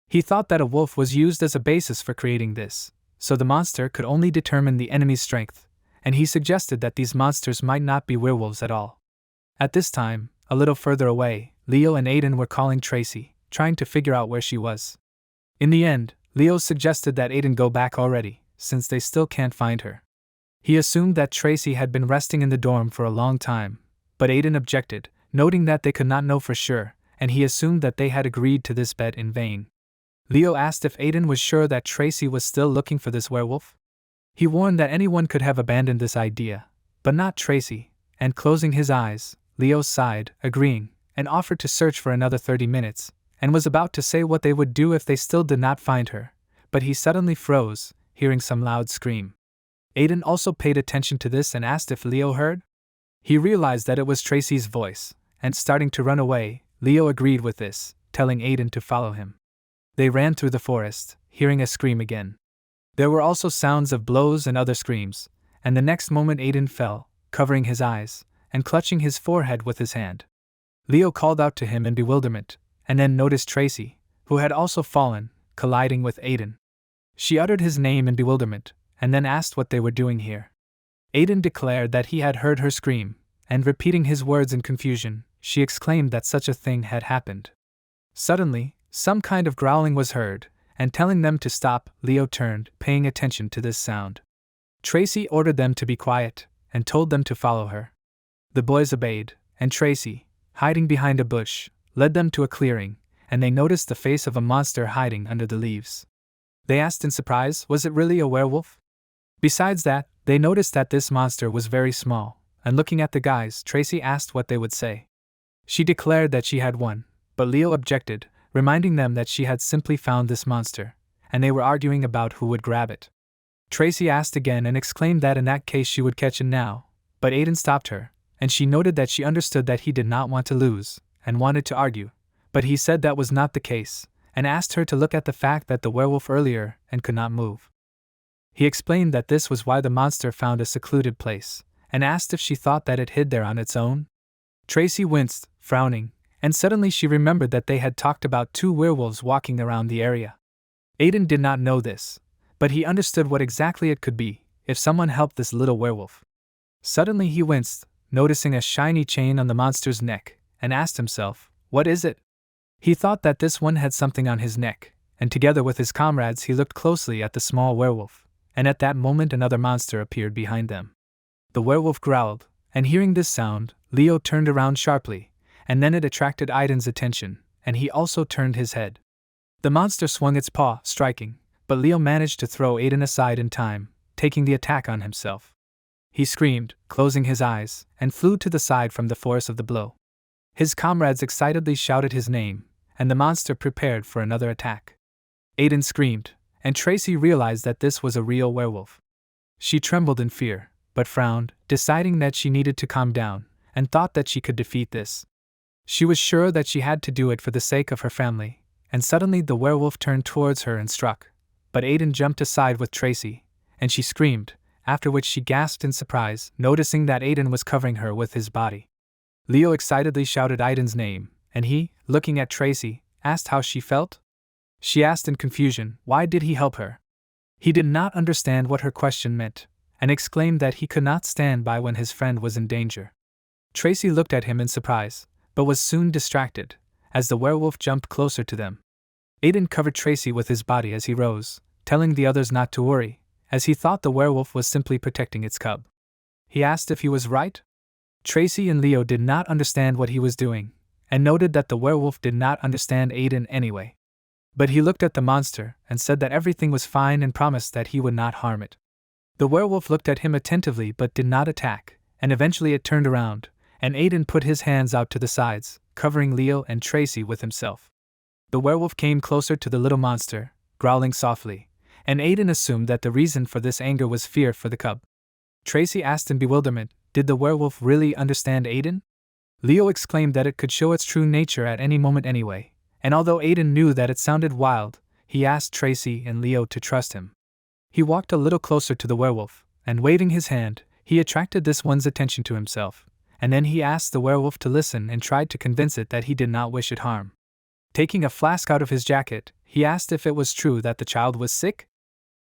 He thought that a wolf was used as a basis for creating this, so the monster could only determine the enemy's strength, and he suggested that these monsters might not be werewolves at all. At this time, a little further away, Leo and Aiden were calling Tracy, trying to figure out where she was. In the end, Leo suggested that Aiden go back already, since they still can't find her. He assumed that Tracy had been resting in the dorm for a long time, but Aiden objected, noting that they could not know for sure, and he assumed that they had agreed to this bet in vain. Leo asked if Aiden was sure that Tracy was still looking for this werewolf. He warned that anyone could have abandoned this idea, but not Tracy, and closing his eyes, Leo sighed, agreeing, and offered to search for another 30 minutes, and was about to say what they would do if they still did not find her, but he suddenly froze, hearing some loud scream. Aiden also paid attention to this and asked if Leo heard. He realized that it was Tracy's voice, and starting to run away, Leo agreed with this, telling Aiden to follow him. They ran through the forest, hearing a scream again. There were also sounds of blows and other screams, and the next moment Aiden fell, covering his eyes, and clutching his forehead with his hand. Leo called out to him in bewilderment, and then noticed Tracy, who had also fallen, colliding with Aiden. She uttered his name in bewilderment, and then asked what they were doing here. Aiden declared that he had heard her scream, and repeating his words in confusion, she exclaimed that such a thing had happened. Suddenly, some kind of growling was heard, and telling them to stop, Leo turned, paying attention to this sound. Tracy ordered them to be quiet, and told them to follow her. The boys obeyed, and Tracy, hiding behind a bush, led them to a clearing, and they noticed the face of a monster hiding under the leaves. They asked in surprise, was it really a werewolf? Besides that, they noticed that this monster was very small, and looking at the guys, Tracy asked what they would say. She declared that she had one, but Leo objected, reminding them that she had simply found this monster, and they were arguing about who would grab it. Tracy asked again and exclaimed that in that case she would catch it now, but Aiden stopped her, and she noted that she understood that he did not want to lose, and wanted to argue, but he said that was not the case, and asked her to look at the fact that the werewolf earlier and could not move. He explained that this was why the monster found a secluded place, and asked if she thought that it hid there on its own. Tracy winced, frowning, and suddenly she remembered that they had talked about 2 werewolves walking around the area. Aiden did not know this, but he understood what exactly it could be, if someone helped this little werewolf. Suddenly he winced, noticing a shiny chain on the monster's neck, and asked himself, what is it? He thought that this one had something on his neck, and together with his comrades he looked closely at the small werewolf, and at that moment another monster appeared behind them. The werewolf growled, and hearing this sound, Leo turned around sharply, and then it attracted Aiden's attention, and he also turned his head. The monster swung its paw, striking, but Leo managed to throw Aiden aside in time, taking the attack on himself. He screamed, closing his eyes, and flew to the side from the force of the blow. His comrades excitedly shouted his name, and the monster prepared for another attack. Aiden screamed, and Tracy realized that this was a real werewolf. She trembled in fear, but frowned, deciding that she needed to calm down, and thought that she could defeat this. She was sure that she had to do it for the sake of her family, and suddenly the werewolf turned towards her and struck. But Aiden jumped aside with Tracy, and she screamed, after which she gasped in surprise, noticing that Aiden was covering her with his body. Leo excitedly shouted Aiden's name, and he, looking at Tracy, asked how she felt. She asked in confusion, why did he help her? He did not understand what her question meant, and exclaimed that he could not stand by when his friend was in danger. Tracy looked at him in surprise, but was soon distracted, as the werewolf jumped closer to them. Aiden covered Tracy with his body as he rose, telling the others not to worry, as he thought the werewolf was simply protecting its cub. He asked if he was right. Tracy and Leo did not understand what he was doing, and noted that the werewolf did not understand Aiden anyway. But he looked at the monster and said that everything was fine and promised that he would not harm it. The werewolf looked at him attentively but did not attack, and eventually it turned around, and Aiden put his hands out to the sides, covering Leo and Tracy with himself. The werewolf came closer to the little monster, growling softly, and Aiden assumed that the reason for this anger was fear for the cub. Tracy asked in bewilderment, did the werewolf really understand Aiden? Leo exclaimed that it could show its true nature at any moment anyway, and although Aiden knew that it sounded wild, he asked Tracy and Leo to trust him. He walked a little closer to the werewolf, and waving his hand, he attracted this one's attention to himself, and then he asked the werewolf to listen and tried to convince it that he did not wish it harm. Taking a flask out of his jacket, he asked if it was true that the child was sick.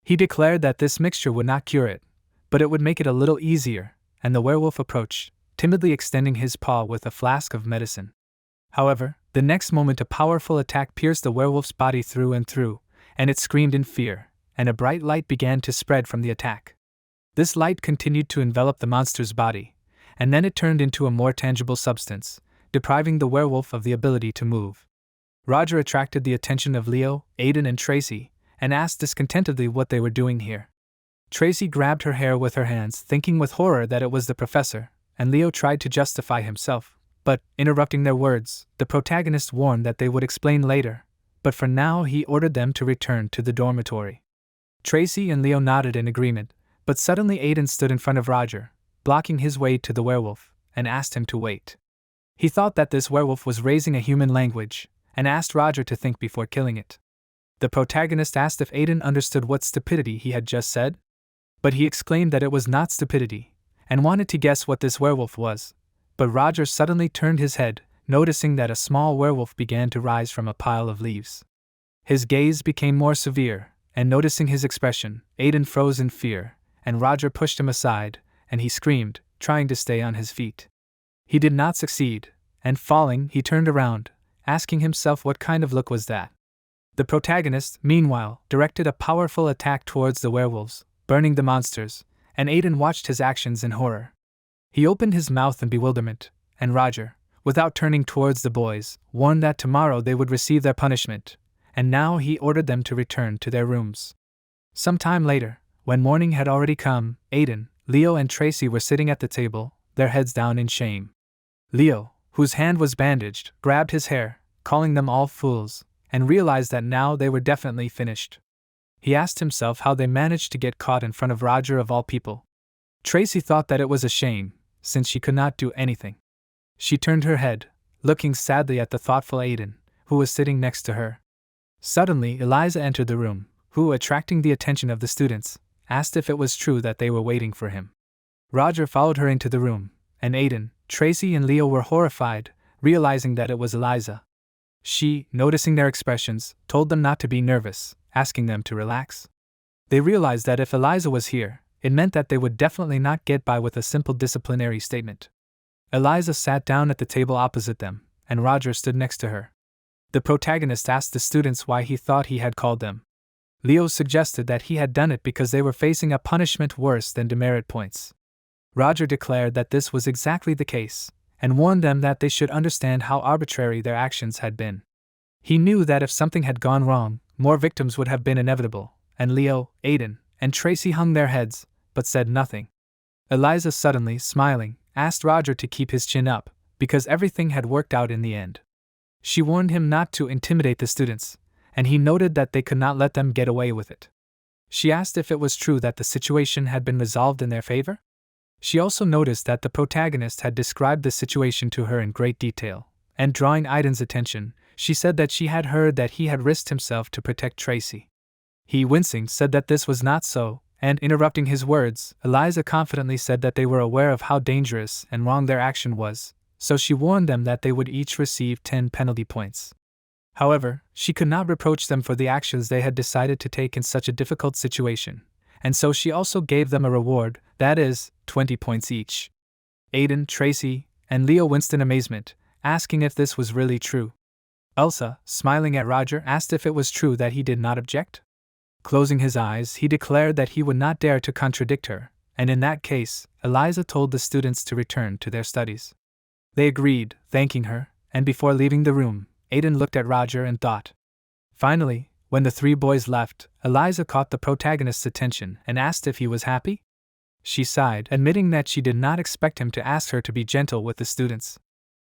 He declared that this mixture would not cure it, but it would make it a little easier, and the werewolf approached, timidly extending his paw with a flask of medicine. However, the next moment a powerful attack pierced the werewolf's body through and through, and it screamed in fear, and a bright light began to spread from the attack. This light continued to envelop the monster's body, and then it turned into a more tangible substance, depriving the werewolf of the ability to move. Roger attracted the attention of Leo, Aiden and Tracy, and asked discontentedly what they were doing here. Tracy grabbed her hair with her hands, thinking with horror that it was the professor, and Leo tried to justify himself, but, interrupting their words, the protagonist warned that they would explain later, but for now he ordered them to return to the dormitory. Tracy and Leo nodded in agreement, but suddenly Aiden stood in front of Roger, blocking his way to the werewolf, and asked him to wait. He thought that this werewolf was raising a human language, and asked Roger to think before killing it. The protagonist asked if Aiden understood what stupidity he had just said, but he exclaimed that it was not stupidity, and wanted to guess what this werewolf was, but Roger suddenly turned his head, noticing that a small werewolf began to rise from a pile of leaves. His gaze became more severe, and noticing his expression, Aiden froze in fear, and Roger pushed him aside, and he screamed, trying to stay on his feet. He did not succeed, and falling, he turned around, asking himself what kind of look was that. The protagonist, meanwhile, directed a powerful attack towards the werewolves, burning the monsters, and Aiden watched his actions in horror. He opened his mouth in bewilderment, and Roger, without turning towards the boys, warned that tomorrow they would receive their punishment, and now he ordered them to return to their rooms. Some time later, when morning had already come, Aiden, Leo and Tracy were sitting at the table, their heads down in shame. Leo, whose hand was bandaged, grabbed his hair, calling them all fools, and realized that now they were definitely finished. He asked himself how they managed to get caught in front of Roger of all people. Tracy thought that it was a shame, since she could not do anything. She turned her head, looking sadly at the thoughtful Aiden, who was sitting next to her. Suddenly Eliza entered the room, who, attracting the attention of the students, asked if it was true that they were waiting for him. Roger followed her into the room, and Aiden, Tracy and Leo were horrified, realizing that it was Eliza. She, noticing their expressions, told them not to be nervous, asking them to relax. They realized that if Eliza was here, it meant that they would definitely not get by with a simple disciplinary statement. Eliza sat down at the table opposite them, and Roger stood next to her. The protagonist asked the students why he thought he had called them. Leo suggested that he had done it because they were facing a punishment worse than demerit points. Roger declared that this was exactly the case, and warned them that they should understand how arbitrary their actions had been. He knew that if something had gone wrong, more victims would have been inevitable, and Leo, Aiden, and Tracy hung their heads, but said nothing. Eliza, suddenly smiling, asked Roger to keep his chin up, because everything had worked out in the end. She warned him not to intimidate the students, and he noted that they could not let them get away with it. She asked if it was true that the situation had been resolved in their favor. She also noticed that the protagonist had described the situation to her in great detail, and drawing Aiden's attention, she said that she had heard that he had risked himself to protect Tracy. He, wincing, said that this was not so, and interrupting his words, Eliza confidently said that they were aware of how dangerous and wrong their action was, so she warned them that they would each receive 10 penalty points. However, she could not reproach them for the actions they had decided to take in such a difficult situation, and so she also gave them a reward, that is, 20 points each. Aiden, Tracy, and Leo winced in amazement, asking if this was really true. Elsa, smiling at Roger, asked if it was true that he did not object. Closing his eyes, he declared that he would not dare to contradict her, and in that case, Eliza told the students to return to their studies. They agreed, thanking her, and before leaving the room, Aiden looked at Roger and thought. Finally, when the three boys left, Eliza caught the protagonist's attention and asked if he was happy. She sighed, admitting that she did not expect him to ask her to be gentle with the students.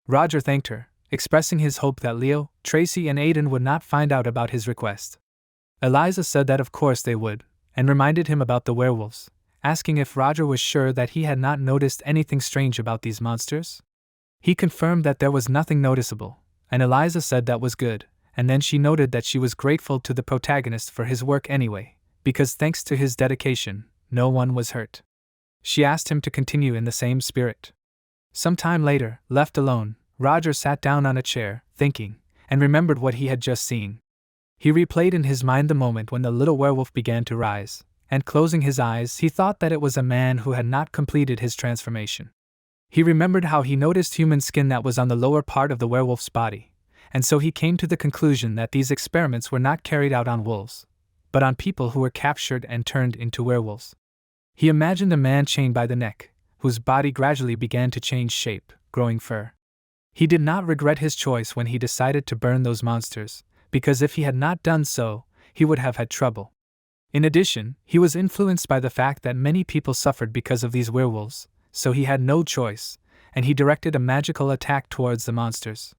Roger thanked her, expressing his hope that Leo, Tracy, and Aiden would not find out about his request. Eliza said that of course they would, and reminded him about the werewolves, asking if Roger was sure that he had not noticed anything strange about these monsters. He confirmed that there was nothing noticeable, and Eliza said that was good, and then she noted that she was grateful to the protagonist for his work anyway, because thanks to his dedication, no one was hurt. She asked him to continue in the same spirit. Some time later, left alone, Roger sat down on a chair, thinking, and remembered what he had just seen. He replayed in his mind the moment when the little werewolf began to rise, and closing his eyes, he thought that it was a man who had not completed his transformation. He remembered how he noticed human skin that was on the lower part of the werewolf's body, and so he came to the conclusion that these experiments were not carried out on wolves, but on people who were captured and turned into werewolves. He imagined a man chained by the neck, whose body gradually began to change shape, growing fur. He did not regret his choice when he decided to burn those monsters, because if he had not done so, he would have had trouble. In addition, he was influenced by the fact that many people suffered because of these werewolves, so he had no choice, and he directed a magical attack towards the monsters.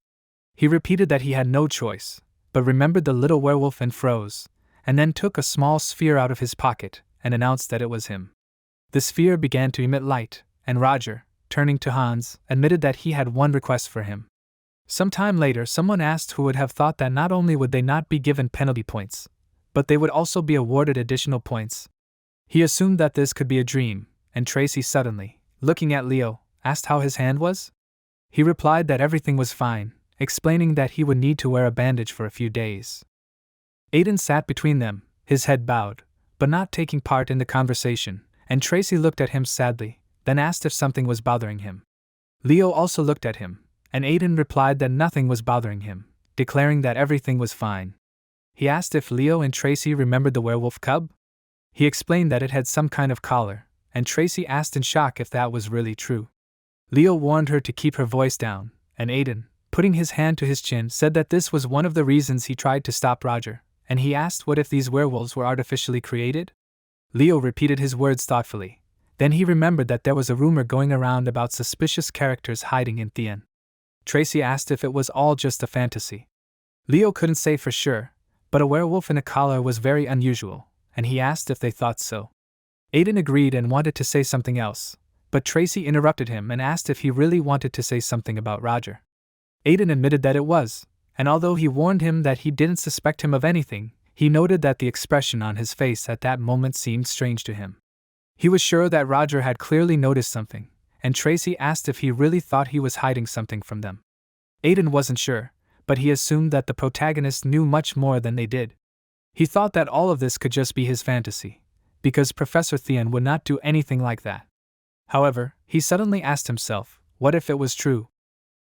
He repeated that he had no choice, but remembered the little werewolf and froze, and then took a small sphere out of his pocket and announced that it was him. The sphere began to emit light, and Roger, turning to Hans, admitted that he had one request for him. Some time later, someone asked who would have thought that not only would they not be given penalty points, but they would also be awarded additional points. He assumed that this could be a dream, and Tracy suddenly, looking at Leo, asked how his hand was. He replied that everything was fine, explaining that he would need to wear a bandage for a few days. Aiden sat between them, his head bowed, but not taking part in the conversation, and Tracy looked at him sadly, then asked if something was bothering him. Leo also looked at him, and Aiden replied that nothing was bothering him, declaring that everything was fine. He asked if Leo and Tracy remembered the werewolf cub. He explained that it had some kind of collar, and Tracy asked in shock if that was really true. Leo warned her to keep her voice down, and Aiden, putting his hand to his chin, said that this was one of the reasons he tried to stop Roger, and he asked what if these werewolves were artificially created? Leo repeated his words thoughtfully. Then he remembered that there was a rumor going around about suspicious characters hiding in Thien. Tracy asked if it was all just a fantasy. Leo couldn't say for sure, but a werewolf in a collar was very unusual, and he asked if they thought so. Aiden agreed and wanted to say something else, but Tracy interrupted him and asked if he really wanted to say something about Roger. Aiden admitted that it was, and although he warned him that he didn't suspect him of anything, he noted that the expression on his face at that moment seemed strange to him. He was sure that Roger had clearly noticed something, and Tracy asked if he really thought he was hiding something from them. Aiden wasn't sure, but he assumed that the protagonist knew much more than they did. He thought that all of this could just be his fantasy, because Professor Thien would not do anything like that. However, he suddenly asked himself, what if it was true?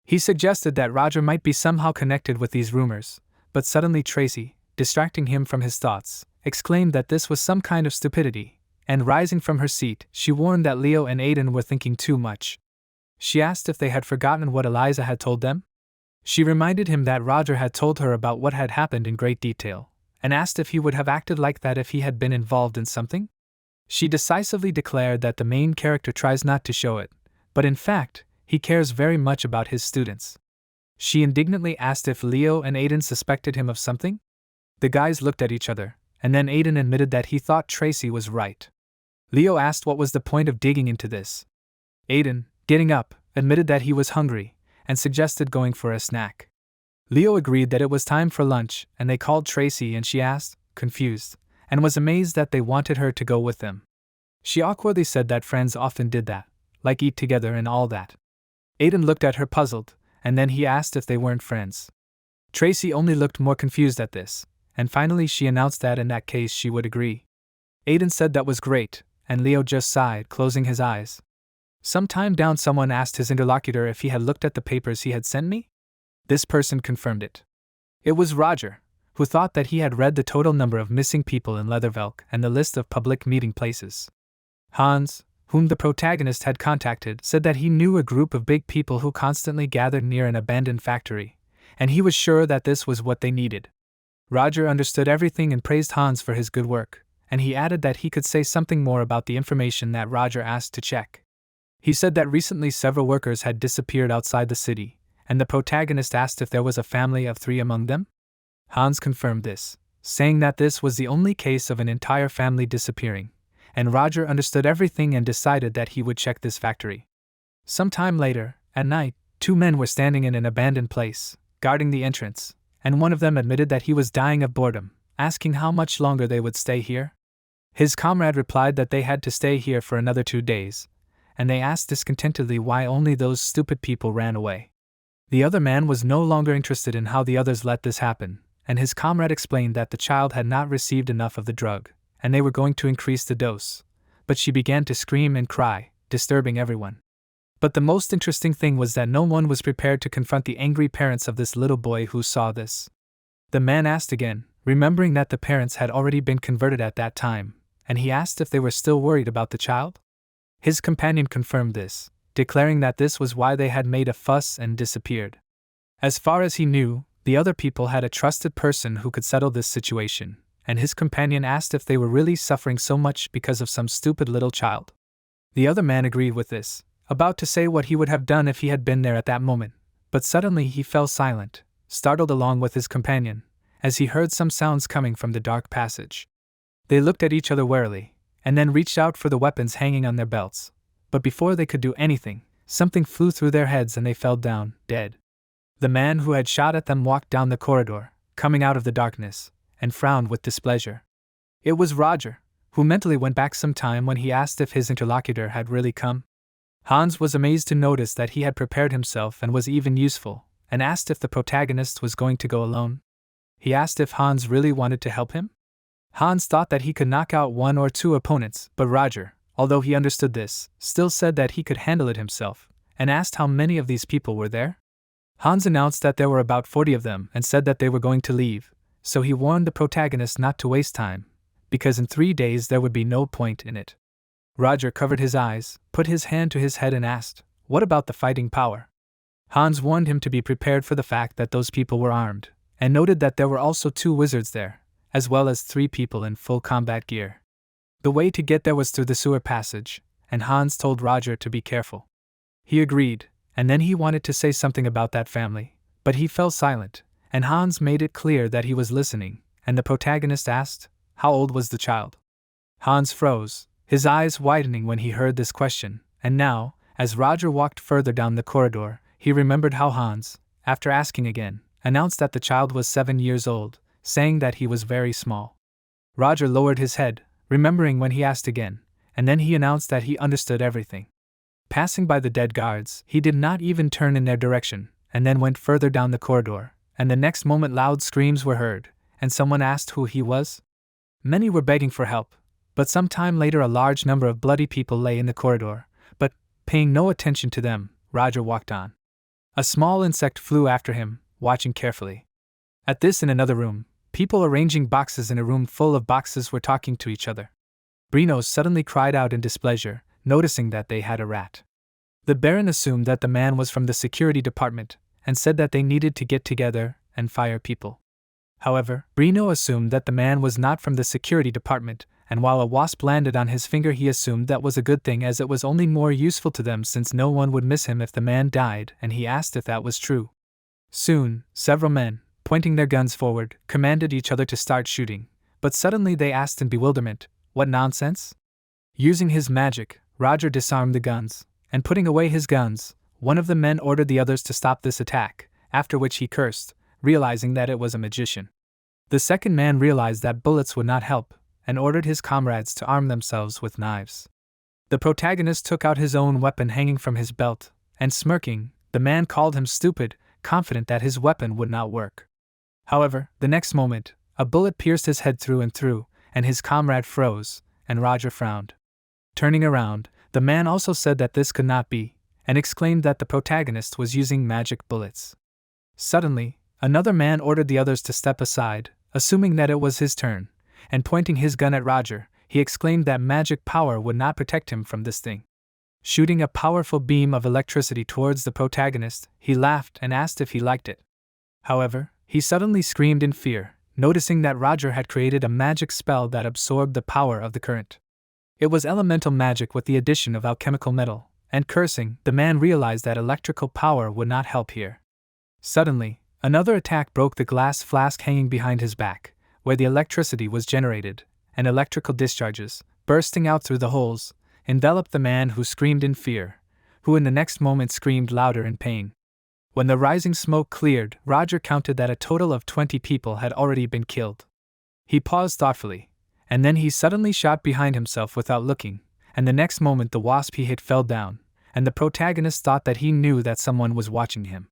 He suggested that Roger might be somehow connected with these rumors, but suddenly Tracy, distracting him from his thoughts, exclaimed that this was some kind of stupidity, and rising from her seat, she warned that Leo and Aiden were thinking too much. She asked if they had forgotten what Eliza had told them. She reminded him that Roger had told her about what had happened in great detail, and asked if he would have acted like that if he had been involved in something. She decisively declared that the main character tries not to show it, but in fact, he cares very much about his students. She indignantly asked if Leo and Aiden suspected him of something. The guys looked at each other, and then Aiden admitted that he thought Tracy was right. Leo asked what was the point of digging into this. Aiden, getting up, admitted that he was hungry, and suggested going for a snack. Leo agreed that it was time for lunch, and they called Tracy and she asked, confused, and was amazed that they wanted her to go with them. She awkwardly said that friends often did that, like eat together and all that. Aiden looked at her puzzled, and then he asked if they weren't friends. Tracy only looked more confused at this, and finally she announced that in that case she would agree. Aiden said that was great, and Leo just sighed, closing his eyes. Some time down someone asked his interlocutor if he had looked at the papers he had sent me. This person confirmed it. It was Roger, who thought that he had read the total number of missing people in Leathervelk and the list of public meeting places. Hans, whom the protagonist had contacted, said that he knew a group of big people who constantly gathered near an abandoned factory, and he was sure that this was what they needed. Roger understood everything and praised Hans for his good work, and he added that he could say something more about the information that Roger asked to check. He said that recently several workers had disappeared outside the city, and the protagonist asked if there was a family of 3 among them. Hans confirmed this, saying that this was the only case of an entire family disappearing, and Roger understood everything and decided that he would check this factory. Some time later, at night, 2 men were standing in an abandoned place, guarding the entrance, and one of them admitted that he was dying of boredom, asking how much longer they would stay here. His comrade replied that they had to stay here for another 2 days, and they asked discontentedly why only those stupid people ran away. The other man was no longer interested in how the others let this happen, and his comrade explained that the child had not received enough of the drug, and they were going to increase the dose, but she began to scream and cry, disturbing everyone. But the most interesting thing was that no one was prepared to confront the angry parents of this little boy who saw this. The man asked again, remembering that the parents had already been converted at that time, and he asked if they were still worried about the child. His companion confirmed this, declaring that this was why they had made a fuss and disappeared. As far as he knew, the other people had a trusted person who could settle this situation, and his companion asked if they were really suffering so much because of some stupid little child. The other man agreed with this, about to say what he would have done if he had been there at that moment, but suddenly he fell silent, startled along with his companion, as he heard some sounds coming from the dark passage. They looked at each other warily, and then reached out for the weapons hanging on their belts, but before they could do anything, something flew through their heads and they fell down, dead. The man who had shot at them walked down the corridor, coming out of the darkness, and frowned with displeasure. It was Roger, who mentally went back some time when he asked if his interlocutor had really come. Hans was amazed to notice that he had prepared himself and was even useful, and asked if the protagonist was going to go alone. He asked if Hans really wanted to help him. Hans thought that he could knock out 1 or 2 opponents, but Roger, although he understood this, still said that he could handle it himself, and asked how many of these people were there. Hans announced that there were about 40 of them and said that they were going to leave, so he warned the protagonist not to waste time, because in 3 days there would be no point in it. Roger covered his eyes, put his hand to his head and asked, "What about the fighting power?" Hans warned him to be prepared for the fact that those people were armed, and noted that there were also 2 wizards there, as well as 3 people in full combat gear. The way to get there was through the sewer passage, and Hans told Roger to be careful. He agreed, and then he wanted to say something about that family, but he fell silent, and Hans made it clear that he was listening, and the protagonist asked, "How old was the child?" Hans froze, his eyes widening when he heard this question, and now, as Roger walked further down the corridor, he remembered how Hans, after asking again, announced that the child was 7 years old, saying that he was very small. Roger lowered his head, remembering when he asked again, and then he announced that he understood everything. Passing by the dead guards, he did not even turn in their direction, and then went further down the corridor, and the next moment loud screams were heard, and someone asked who he was. Many were begging for help, but some time later a large number of bloody people lay in the corridor, but, paying no attention to them, Roger walked on. A small insect flew after him, watching carefully. At this in another room, People arranging boxes in a room full of boxes were talking to each other. Brino suddenly cried out in displeasure, noticing that they had a rat. The Baron assumed that the man was from the security department, and said that they needed to get together and fire people. However, Brino assumed that the man was not from the security department, and while a wasp landed on his finger he assumed that was a good thing as it was only more useful to them since no one would miss him if the man died, and he asked if that was true. Soon, several men, pointing their guns forward, commanded each other to start shooting, but suddenly they asked in bewilderment, "What nonsense?" Using his magic, Roger disarmed the guns, and putting away his guns, one of the men ordered the others to stop this attack, after which he cursed, realizing that it was a magician. The second man realized that bullets would not help, and ordered his comrades to arm themselves with knives. The protagonist took out his own weapon hanging from his belt, and smirking, the man called him stupid, confident that his weapon would not work. However, the next moment, a bullet pierced his head through and through, and his comrade froze, and Roger frowned. Turning around, the man also said that this could not be, and exclaimed that the protagonist was using magic bullets. Suddenly, another man ordered the others to step aside, assuming that it was his turn, and pointing his gun at Roger, he exclaimed that magic power would not protect him from this thing. Shooting a powerful beam of electricity towards the protagonist, he laughed and asked if he liked it. However, he suddenly screamed in fear, noticing that Roger had created a magic spell that absorbed the power of the current. It was elemental magic with the addition of alchemical metal, and cursing, the man realized that electrical power would not help here. Suddenly, another attack broke the glass flask hanging behind his back, where the electricity was generated, and electrical discharges, bursting out through the holes, enveloped the man who screamed in fear, who in the next moment screamed louder in pain. When the rising smoke cleared, Roger counted that a total of 20 people had already been killed. He paused thoughtfully, and then he suddenly shot behind himself without looking, and the next moment the wasp he hit fell down, and the protagonist thought that he knew that someone was watching him.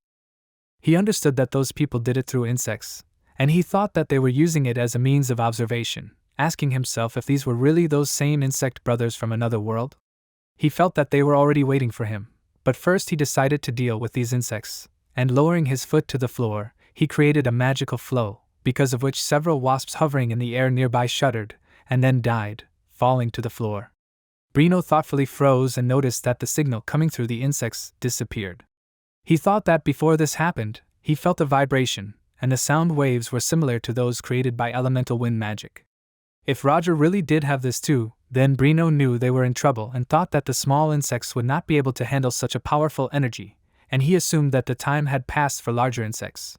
He understood that those people did it through insects, and he thought that they were using it as a means of observation, asking himself if these were really those same insect brothers from another world. He felt that they were already waiting for him, but first he decided to deal with these insects, and lowering his foot to the floor, he created a magical flow, because of which several wasps hovering in the air nearby shuddered, and then died, falling to the floor. Brino thoughtfully froze and noticed that the signal coming through the insects disappeared. He thought that before this happened, he felt a vibration, and the sound waves were similar to those created by elemental wind magic. If Roger really did have this too, then Brino knew they were in trouble and thought that the small insects would not be able to handle such a powerful energy, and he assumed that the time had passed for larger insects.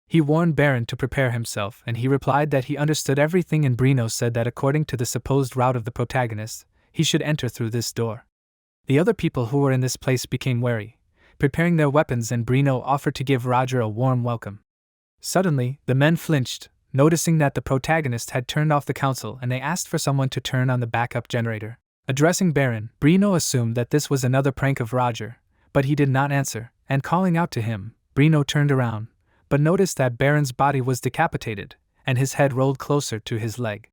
He warned Baron to prepare himself, and he replied that he understood everything, and Brino said that according to the supposed route of the protagonist, he should enter through this door. The other people who were in this place became wary, preparing their weapons, and Brino offered to give Roger a warm welcome. Suddenly, the men flinched, noticing that the protagonist had turned off the console, and they asked for someone to turn on the backup generator. Addressing Baron, Brino assumed that this was another prank of Roger, but he did not answer, and calling out to him, Brino turned around, but noticed that Baron's body was decapitated, and his head rolled closer to his leg.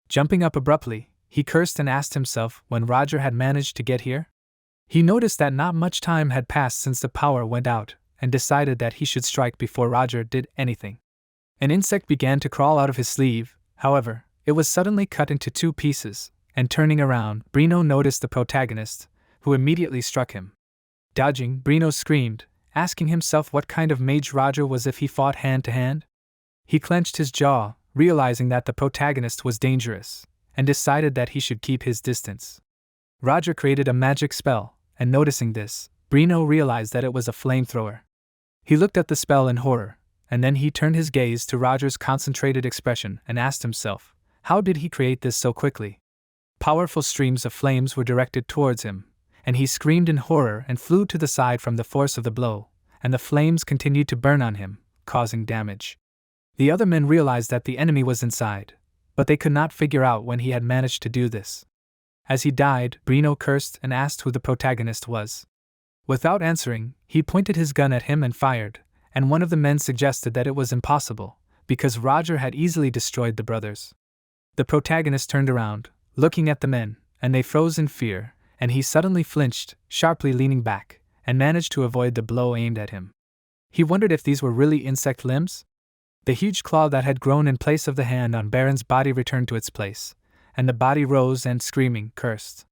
Jumping up abruptly, he cursed and asked himself when Roger had managed to get here. He noticed that not much time had passed since the power went out, and decided that he should strike before Roger did anything. An insect began to crawl out of his sleeve, however, it was suddenly cut into 2 pieces, and turning around, Brino noticed the protagonist, who immediately struck him. Dodging, Brino screamed, asking himself what kind of mage Roger was if he fought hand to hand. He clenched his jaw, realizing that the protagonist was dangerous, and decided that he should keep his distance. Roger created a magic spell, and noticing this, Brino realized that it was a flamethrower. He looked at the spell in horror, and then he turned his gaze to Roger's concentrated expression and asked himself, how did he create this so quickly? Powerful streams of flames were directed towards him, and he screamed in horror and flew to the side from the force of the blow, and the flames continued to burn on him, causing damage. The other men realized that the enemy was inside, but they could not figure out when he had managed to do this. As he died, Brino cursed and asked who the protagonist was. Without answering, he pointed his gun at him and fired, and one of the men suggested that it was impossible, because Roger had easily destroyed the brothers. The protagonist turned around, looking at the men, and they froze in fear, and he suddenly flinched, sharply leaning back, and managed to avoid the blow aimed at him. He wondered if these were really insect limbs? The huge claw that had grown in place of the hand on Baron's body returned to its place, and the body rose and, screaming, cursed.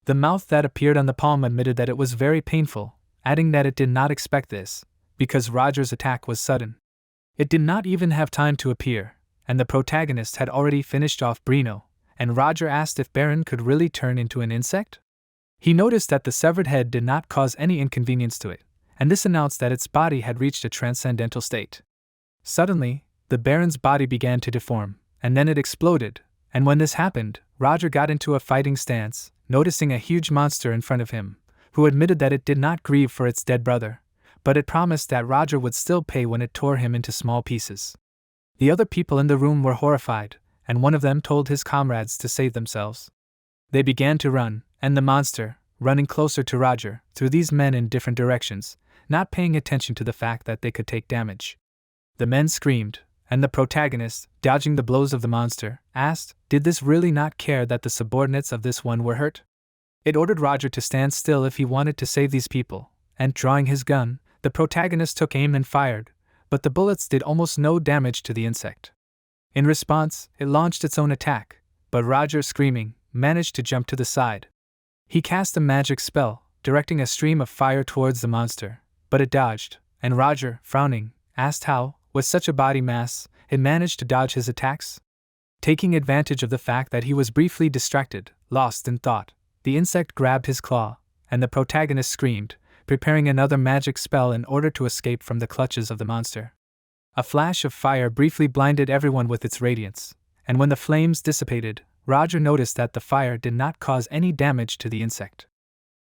The mouth that appeared on the palm admitted that it was very painful, adding that it did not expect this, because Roger's attack was sudden. It did not even have time to appear, and the protagonist had already finished off Brino, and Roger asked if Baron could really turn into an insect? He noticed that the severed head did not cause any inconvenience to it, and this announced that its body had reached a transcendental state. Suddenly, the Baron's body began to deform, and then it exploded, and when this happened, Roger got into a fighting stance, noticing a huge monster in front of him, who admitted that it did not grieve for its dead brother, but it promised that Roger would still pay when it tore him into small pieces. The other people in the room were horrified, and one of them told his comrades to save themselves. They began to run, and the monster, running closer to Roger, threw these men in different directions, not paying attention to the fact that they could take damage. The men screamed, and the protagonist, dodging the blows of the monster, asked, did this really not care that the subordinates of this one were hurt? It ordered Roger to stand still if he wanted to save these people, and drawing his gun, the protagonist took aim and fired, but the bullets did almost no damage to the insect. In response, it launched its own attack, but Roger, screaming, managed to jump to the side. He cast a magic spell, directing a stream of fire towards the monster, but it dodged, and Roger, frowning, asked how, with such a body mass, it managed to dodge his attacks. Taking advantage of the fact that he was briefly distracted, lost in thought, the insect grabbed his claw, and the protagonist screamed, preparing another magic spell in order to escape from the clutches of the monster. A flash of fire briefly blinded everyone with its radiance, and when the flames dissipated, Roger noticed that the fire did not cause any damage to the insect.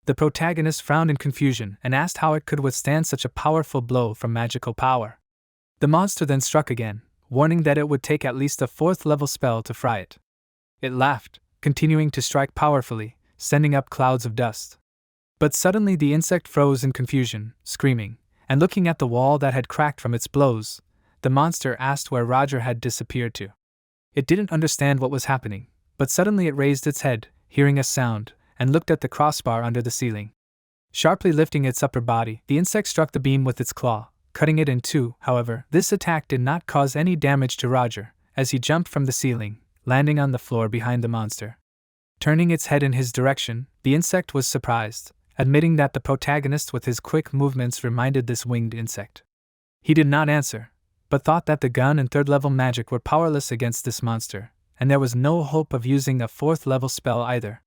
The protagonist frowned in confusion and asked how it could withstand such a powerful blow from magical power. The monster then struck again, warning that it would take at least a 4th-level spell to fry it. It laughed, continuing to strike powerfully, sending up clouds of dust. But suddenly the insect froze in confusion, screaming, and looking at the wall that had cracked from its blows, the monster asked where Roger had disappeared to. It didn't understand what was happening, but suddenly it raised its head, hearing a sound, and looked at the crossbar under the ceiling. Sharply lifting its upper body, the insect struck the beam with its claw, cutting it in two. However, this attack did not cause any damage to Roger, as he jumped from the ceiling, landing on the floor behind the monster. Turning its head in his direction, the insect was surprised, admitting that the protagonist with his quick movements reminded this winged insect. He did not answer, but thought that the gun and 3rd-level magic were powerless against this monster, and there was no hope of using a 4th-level spell either.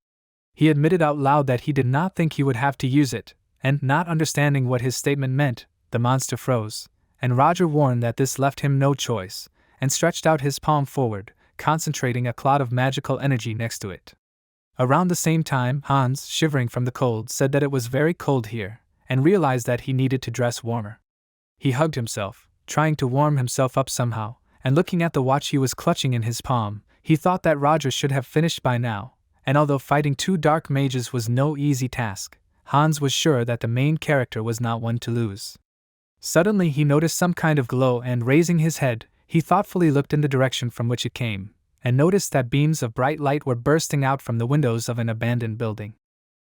He admitted out loud that he did not think he would have to use it, and, not understanding what his statement meant, the monster froze, and Roger warned that this left him no choice, and stretched out his palm forward, concentrating a cloud of magical energy next to it. Around the same time, Hans, shivering from the cold, said that it was very cold here, and realized that he needed to dress warmer. He hugged himself, trying to warm himself up somehow, and looking at the watch he was clutching in his palm, he thought that Roger should have finished by now, and although fighting 2 dark mages was no easy task, Hans was sure that the main character was not one to lose. Suddenly he noticed some kind of glow and, raising his head, he thoughtfully looked in the direction from which it came, and noticed that beams of bright light were bursting out from the windows of an abandoned building.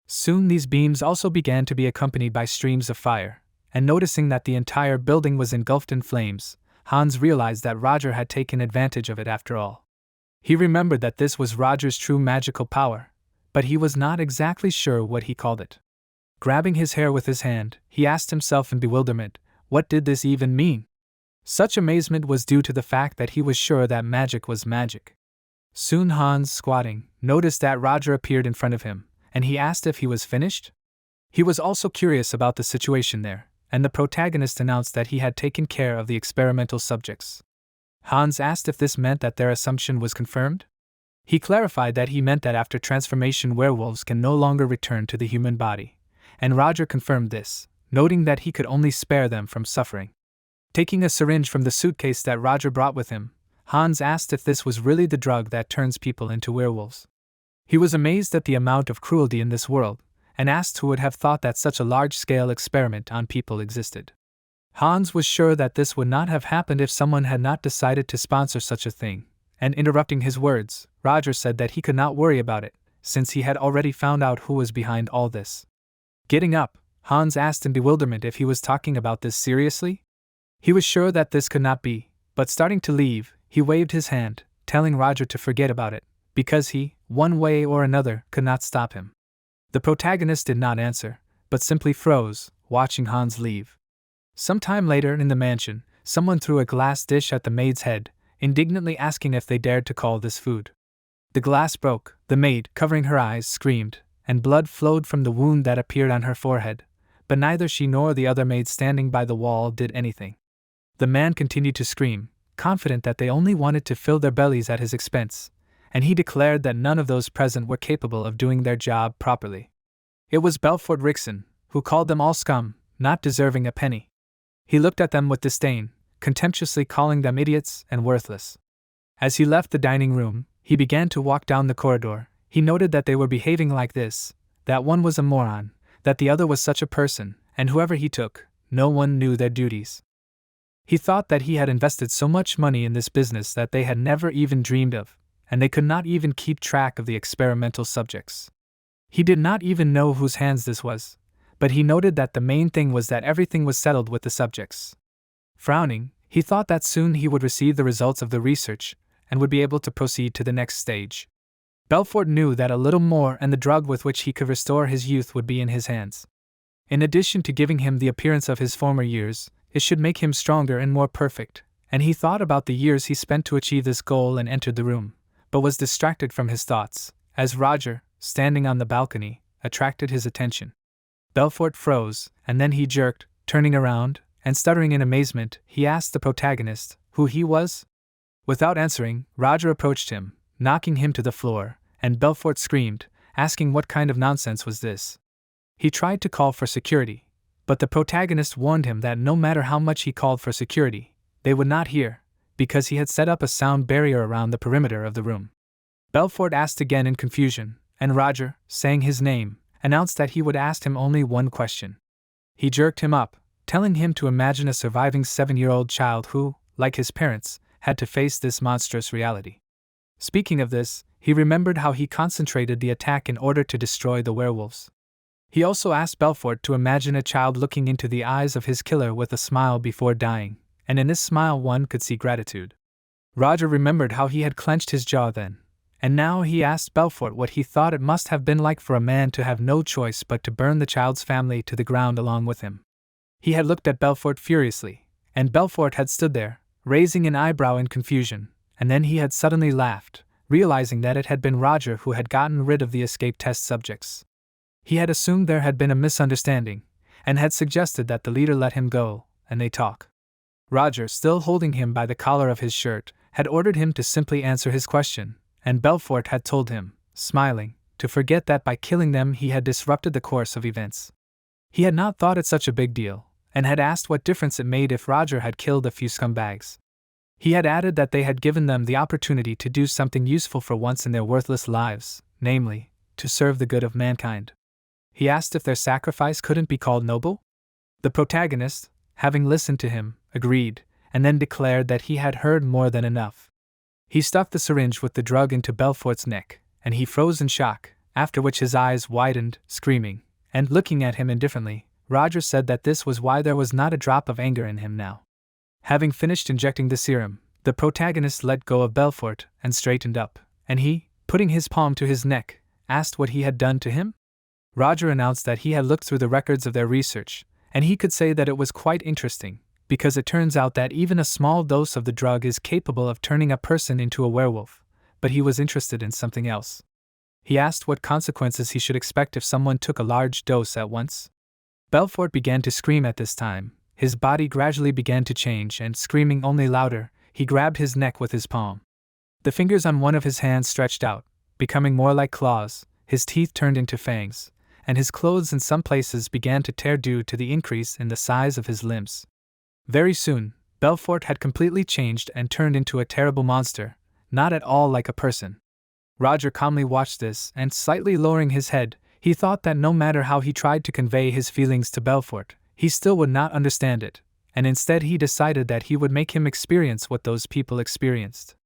Soon these beams also began to be accompanied by streams of fire, and noticing that the entire building was engulfed in flames, Hans realized that Roger had taken advantage of it after all. He remembered that this was Roger's true magical power, but he was not exactly sure what he called it. Grabbing his hair with his hand, he asked himself in bewilderment, what did this even mean? Such amazement was due to the fact that he was sure that magic was magic. Soon Hans, squatting, noticed that Roger appeared in front of him, and he asked if he was finished. He was also curious about the situation there, and the protagonist announced that he had taken care of the experimental subjects. Hans asked if this meant that their assumption was confirmed. He clarified that he meant that after transformation werewolves can no longer return to the human body, and Roger confirmed this, noting that he could only spare them from suffering. Taking a syringe from the suitcase that Roger brought with him, Hans asked if this was really the drug that turns people into werewolves. He was amazed at the amount of cruelty in this world, and asked who would have thought that such a large-scale experiment on people existed. Hans was sure that this would not have happened if someone had not decided to sponsor such a thing, and interrupting his words, Roger said that he could not worry about it, since he had already found out who was behind all this. Getting up, Hans asked in bewilderment if he was talking about this seriously. He was sure that this could not be, but starting to leave, he waved his hand, telling Roger to forget about it, because he, one way or another, could not stop him. The protagonist did not answer, but simply froze, watching Hans leave. Some time later in the mansion, someone threw a glass dish at the maid's head, indignantly asking if they dared to call this food. The glass broke, the maid, covering her eyes, screamed, and blood flowed from the wound that appeared on her forehead, but neither she nor the other maid standing by the wall did anything. The man continued to scream, confident that they only wanted to fill their bellies at his expense, and he declared that none of those present were capable of doing their job properly. It was Belfort Rickson, who called them all scum, not deserving a penny. He looked at them with disdain, contemptuously calling them idiots and worthless. As he left the dining room, he began to walk down the corridor. He noted that they were behaving like this, that one was a moron, that the other was such a person, and whoever he took, no one knew their duties. He thought that he had invested so much money in this business that they had never even dreamed of, and they could not even keep track of the experimental subjects. He did not even know whose hands this was, but he noted that the main thing was that everything was settled with the subjects. Frowning, he thought that soon he would receive the results of the research, and would be able to proceed to the next stage. Belfort knew that a little more and the drug with which he could restore his youth would be in his hands. In addition to giving him the appearance of his former years, it should make him stronger and more perfect, and he thought about the years he spent to achieve this goal and entered the room, but was distracted from his thoughts, as Roger, standing on the balcony, attracted his attention. Belfort froze, and then he jerked, turning around, and stuttering in amazement, he asked the protagonist who he was. Without answering, Roger approached him, knocking him to the floor, and Belfort screamed, asking what kind of nonsense was this. He tried to call for security, but the protagonist warned him that no matter how much he called for security, they would not hear, because he had set up a sound barrier around the perimeter of the room. Belfort asked again in confusion, and Roger, saying his name, announced that he would ask him only one question. He jerked him up, telling him to imagine a surviving 7-year-old child who, like his parents, had to face this monstrous reality. Speaking of this, he remembered how he concentrated the attack in order to destroy the werewolves. He also asked Belfort to imagine a child looking into the eyes of his killer with a smile before dying, and in this smile one could see gratitude. Roger remembered how he had clenched his jaw then, and now he asked Belfort what he thought it must have been like for a man to have no choice but to burn the child's family to the ground along with him. He had looked at Belfort furiously, and Belfort had stood there, raising an eyebrow in confusion, and then he had suddenly laughed, realizing that it had been Roger who had gotten rid of the escape test subjects. He had assumed there had been a misunderstanding, and had suggested that the leader let him go, and they talk. Roger, still holding him by the collar of his shirt, had ordered him to simply answer his question, and Belfort had told him, smiling, to forget that by killing them he had disrupted the course of events. He had not thought it such a big deal, and had asked what difference it made if Roger had killed a few scumbags. He had added that they had given them the opportunity to do something useful for once in their worthless lives, namely, to serve the good of mankind. He asked if their sacrifice couldn't be called noble? The protagonist, having listened to him, agreed, and then declared that he had heard more than enough. He stuffed the syringe with the drug into Belfort's neck, and he froze in shock, after which his eyes widened, screaming, and looking at him indifferently, Roger said that this was why there was not a drop of anger in him now. Having finished injecting the serum, the protagonist let go of Belfort and straightened up, and he, putting his palm to his neck, asked what he had done to him. Roger announced that he had looked through the records of their research, and he could say that it was quite interesting, because it turns out that even a small dose of the drug is capable of turning a person into a werewolf, but he was interested in something else. He asked what consequences he should expect if someone took a large dose at once. Belfort began to scream at this time. His body gradually began to change, and screaming only louder, he grabbed his neck with his palm. The fingers on one of his hands stretched out, becoming more like claws, his teeth turned into fangs, and his clothes in some places began to tear due to the increase in the size of his limbs. Very soon, Belfort had completely changed and turned into a terrible monster, not at all like a person. Roger calmly watched this, and slightly lowering his head, he thought that no matter how he tried to convey his feelings to Belfort, he still would not understand it, and instead he decided that he would make him experience what those people experienced.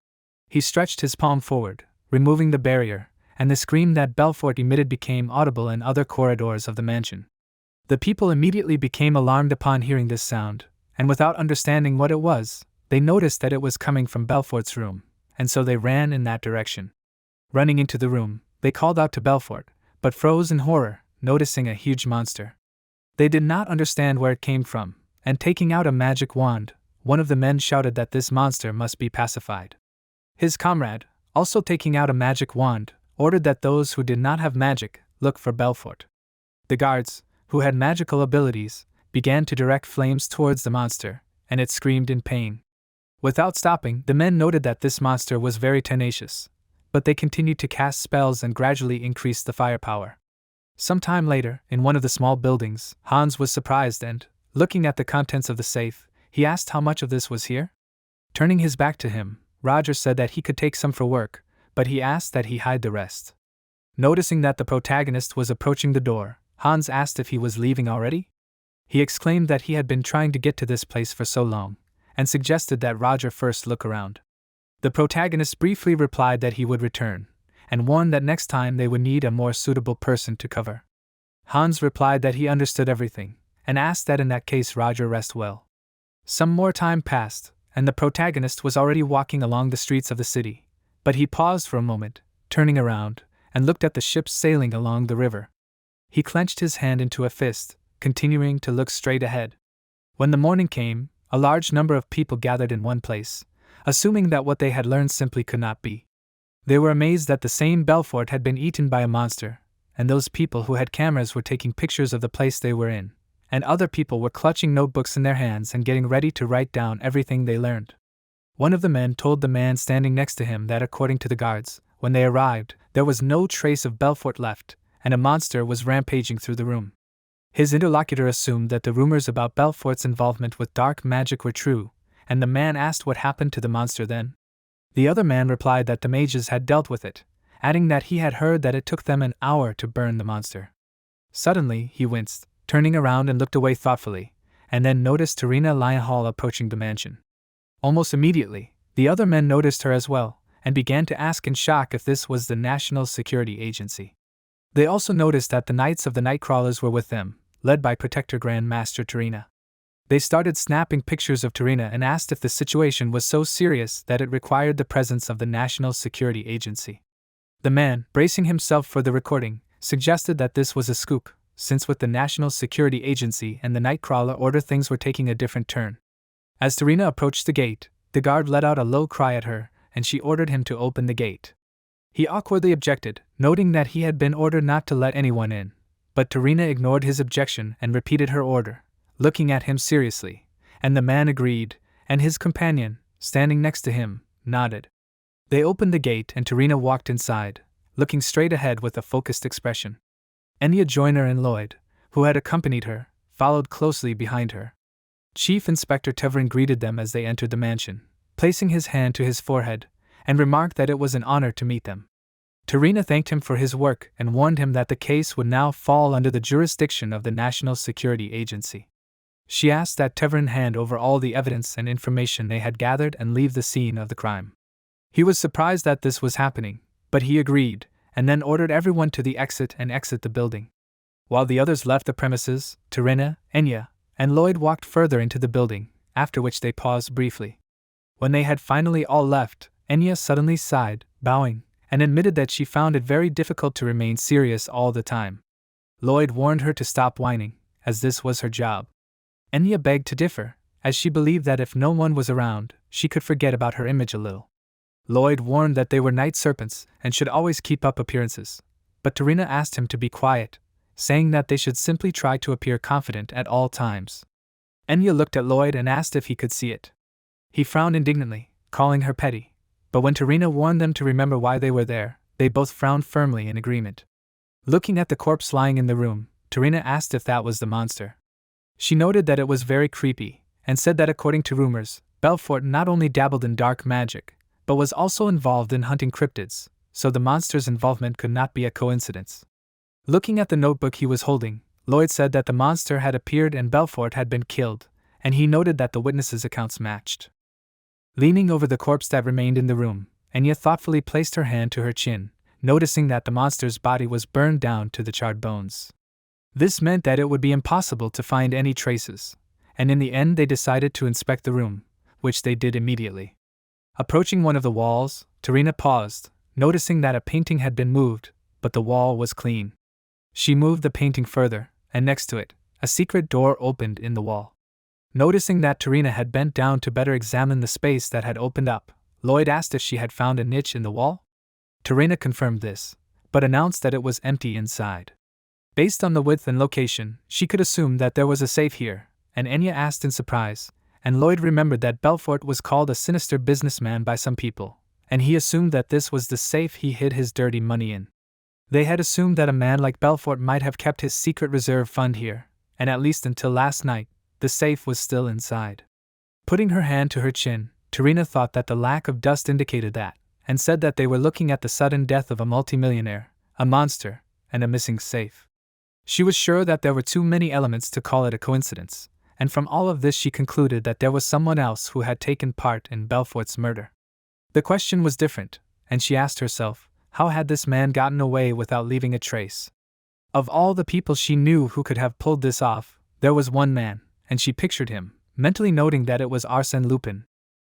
He stretched his palm forward, removing the barrier, and the scream that Belfort emitted became audible in other corridors of the mansion. The people immediately became alarmed upon hearing this sound, and without understanding what it was, they noticed that it was coming from Belfort's room, and so they ran in that direction. Running into the room, they called out to Belfort, but froze in horror, noticing a huge monster. They did not understand where it came from, and taking out a magic wand, one of the men shouted that this monster must be pacified. His comrade, also taking out a magic wand, ordered that those who did not have magic look for Belfort. The guards, who had magical abilities, began to direct flames towards the monster, and it screamed in pain. Without stopping, the men noted that this monster was very tenacious, but they continued to cast spells and gradually increased the firepower. Some time later, in one of the small buildings, Hans was surprised and, looking at the contents of the safe, he asked how much of this was here. Turning his back to him, Roger said that he could take some for work, but he asked that he hide the rest. Noticing that the protagonist was approaching the door, Hans asked if he was leaving already. He exclaimed that he had been trying to get to this place for so long, and suggested that Roger first look around. The protagonist briefly replied that he would return, and warned that next time they would need a more suitable person to cover. Hans replied that he understood everything, and asked that in that case Roger rest well. Some more time passed, and the protagonist was already walking along the streets of the city, but he paused for a moment, turning around, and looked at the ships sailing along the river. He clenched his hand into a fist, continuing to look straight ahead. When the morning came, a large number of people gathered in one place, assuming that what they had learned simply could not be. They were amazed that the same Belfort had been eaten by a monster, and those people who had cameras were taking pictures of the place they were in, and other people were clutching notebooks in their hands and getting ready to write down everything they learned. One of the men told the man standing next to him that according to the guards, when they arrived, there was no trace of Belfort left, and a monster was rampaging through the room. His interlocutor assumed that the rumors about Belfort's involvement with dark magic were true, and the man asked what happened to the monster then. The other man replied that the mages had dealt with it, adding that he had heard that it took them an hour to burn the monster. Suddenly, he winced, turning around and looked away thoughtfully, and then noticed Tarina Lionhall approaching the mansion. Almost immediately, the other men noticed her as well, and began to ask in shock if this was the National Security Agency. They also noticed that the Knights of the Nightcrawlers were with them, led by Protector Grand Master Tarina. They started snapping pictures of Tarina and asked if the situation was so serious that it required the presence of the National Security Agency. The man, bracing himself for the recording, suggested that this was a scoop, since with the National Security Agency and the Nightcrawler order things were taking a different turn. As Tarina approached the gate, the guard let out a low cry at her, and she ordered him to open the gate. He awkwardly objected, noting that he had been ordered not to let anyone in, but Tarina ignored his objection and repeated her order, looking at him seriously, and the man agreed, and his companion, standing next to him, nodded. They opened the gate and Tarina walked inside, looking straight ahead with a focused expression. Enya Joyner and Lloyd, who had accompanied her, followed closely behind her. Chief Inspector Tevrin greeted them as they entered the mansion, placing his hand to his forehead, and remarked that it was an honor to meet them. Tarina thanked him for his work and warned him that the case would now fall under the jurisdiction of the National Security Agency. She asked that Tevrin hand over all the evidence and information they had gathered and leave the scene of the crime. He was surprised that this was happening, but he agreed, and then ordered everyone to the exit and exit the building. While the others left the premises, Tarina, Enya, and Lloyd walked further into the building, after which they paused briefly. When they had finally all left, Enya suddenly sighed, bowing, and admitted that she found it very difficult to remain serious all the time. Lloyd warned her to stop whining, as this was her job. Enya begged to differ, as she believed that if no one was around, she could forget about her image a little. Lloyd warned that they were night serpents and should always keep up appearances, but Tarina asked him to be quiet, saying that they should simply try to appear confident at all times. Enya looked at Lloyd and asked if he could see it. He frowned indignantly, calling her petty, but when Tarina warned them to remember why they were there, they both frowned firmly in agreement. Looking at the corpse lying in the room, Tarina asked if that was the monster. She noted that it was very creepy, and said that according to rumors, Belfort not only dabbled in dark magic, but was also involved in hunting cryptids, so the monster's involvement could not be a coincidence. Looking at the notebook he was holding, Lloyd said that the monster had appeared and Belfort had been killed, and he noted that the witnesses' accounts matched. Leaning over the corpse that remained in the room, Enya thoughtfully placed her hand to her chin, noticing that the monster's body was burned down to the charred bones. This meant that it would be impossible to find any traces, and in the end they decided to inspect the room, which they did immediately. Approaching one of the walls, Tarina paused, noticing that a painting had been moved, but the wall was clean. She moved the painting further, and next to it, a secret door opened in the wall. Noticing that Tarina had bent down to better examine the space that had opened up, Lloyd asked if she had found a niche in the wall. Tarina confirmed this, but announced that it was empty inside. Based on the width and location, she could assume that there was a safe here, and Enya asked in surprise, and Lloyd remembered that Belfort was called a sinister businessman by some people, and he assumed that this was the safe he hid his dirty money in. They had assumed that a man like Belfort might have kept his secret reserve fund here, and at least until last night, the safe was still inside. Putting her hand to her chin, Tarina thought that the lack of dust indicated that, and said that they were looking at the sudden death of a multimillionaire, a monster, and a missing safe. She was sure that there were too many elements to call it a coincidence, and from all of this she concluded that there was someone else who had taken part in Belfort's murder. The question was different, and she asked herself, how had this man gotten away without leaving a trace? Of all the people she knew who could have pulled this off, there was one man, and she pictured him, mentally noting that it was Arsène Lupin.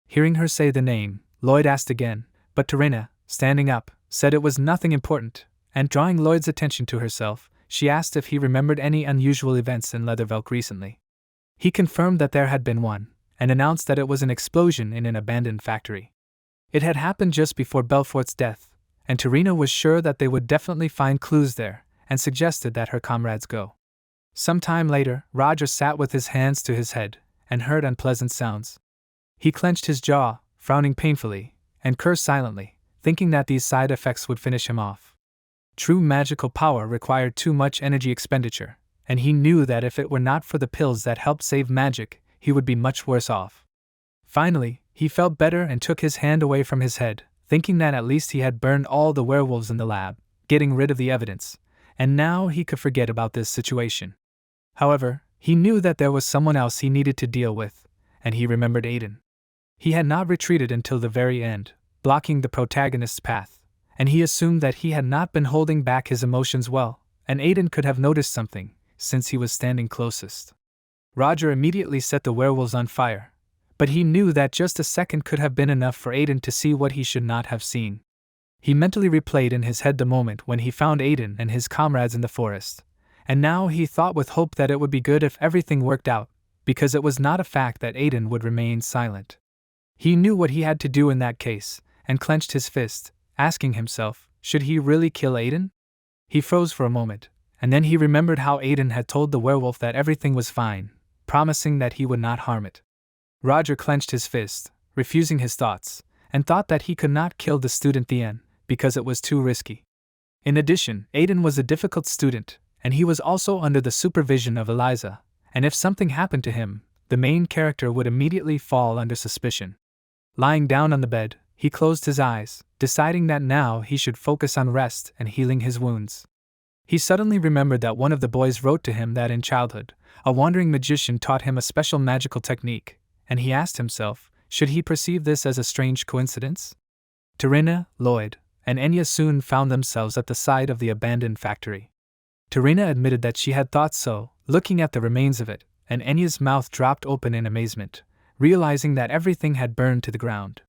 Hearing her say the name, Lloyd asked again, but Tarina, standing up, said it was nothing important, and drawing Lloyd's attention to herself, she asked if he remembered any unusual events in Leathervelk recently. He confirmed that there had been one, and announced that it was an explosion in an abandoned factory. It had happened just before Belfort's death, and Tarina was sure that they would definitely find clues there, and suggested that her comrades go. Some time later, Roger sat with his hands to his head, and heard unpleasant sounds. He clenched his jaw, frowning painfully, and cursed silently, thinking that these side effects would finish him off. True magical power required too much energy expenditure, and he knew that if it were not for the pills that helped save magic, he would be much worse off. Finally, he felt better and took his hand away from his head, thinking that at least he had burned all the werewolves in the lab, getting rid of the evidence, and now he could forget about this situation. However, he knew that there was someone else he needed to deal with, and he remembered Aiden. He had not retreated until the very end, blocking the protagonist's path, and he assumed that he had not been holding back his emotions well, and Aiden could have noticed something, since he was standing closest. Roger immediately set the werewolves on fire, but he knew that just a second could have been enough for Aiden to see what he should not have seen. He mentally replayed in his head the moment when he found Aiden and his comrades in the forest, and now he thought with hope that it would be good if everything worked out, because it was not a fact that Aiden would remain silent. He knew what he had to do in that case, and clenched his fist, asking himself, should he really kill Aiden? He froze for a moment, and then he remembered how Aiden had told the werewolf that everything was fine, promising that he would not harm it. Roger clenched his fist, refusing his thoughts, and thought that he could not kill the student Thien, because it was too risky. In addition, Aiden was a difficult student, and he was also under the supervision of Eliza, and if something happened to him, the main character would immediately fall under suspicion. Lying down on the bed, he closed his eyes, deciding that now he should focus on rest and healing his wounds. He suddenly remembered that one of the boys wrote to him that in childhood, a wandering magician taught him a special magical technique, and he asked himself, should he perceive this as a strange coincidence? Tarina, Lloyd, and Enya soon found themselves at the side of the abandoned factory. Tarina admitted that she had thought so, looking at the remains of it, and Enya's mouth dropped open in amazement, realizing that everything had burned to the ground.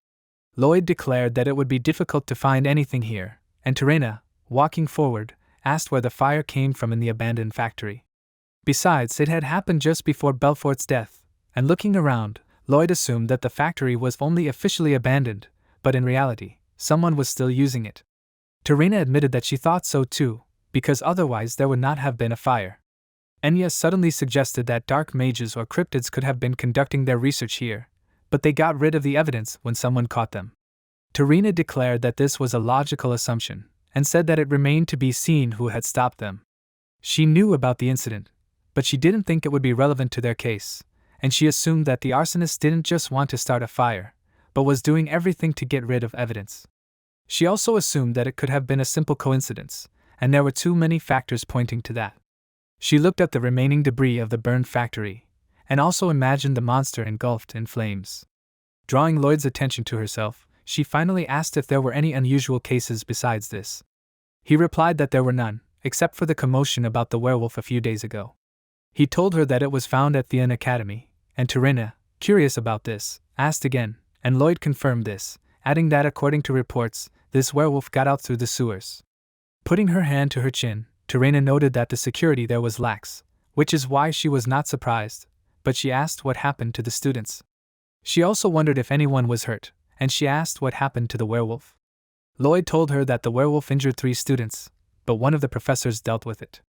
Lloyd declared that it would be difficult to find anything here, and Tarina, walking forward, asked where the fire came from in the abandoned factory. Besides, it had happened just before Belfort's death, and looking around, Lloyd assumed that the factory was only officially abandoned, but in reality, someone was still using it. Tarina admitted that she thought so too, because otherwise there would not have been a fire. Enya suddenly suggested that dark mages or cryptids could have been conducting their research here, but they got rid of the evidence when someone caught them. Tarina declared that this was a logical assumption, and said that it remained to be seen who had stopped them. She knew about the incident, but she didn't think it would be relevant to their case, and she assumed that the arsonist didn't just want to start a fire, but was doing everything to get rid of evidence. She also assumed that it could have been a simple coincidence, and there were too many factors pointing to that. She looked at the remaining debris of the burned factory, and also imagined the monster engulfed in flames. Drawing Lloyd's attention to herself, she finally asked if there were any unusual cases besides this. He replied that there were none, except for the commotion about the werewolf a few days ago. He told her that it was found at the Academy, and Tarina, curious about this, asked again, and Lloyd confirmed this, adding that according to reports, this werewolf got out through the sewers. Putting her hand to her chin, Terena noted that the security there was lax, which is why she was not surprised, but she asked what happened to the students. She also wondered if anyone was hurt, and she asked what happened to the werewolf. Lloyd told her that the werewolf injured 3 students, but one of the professors dealt with it.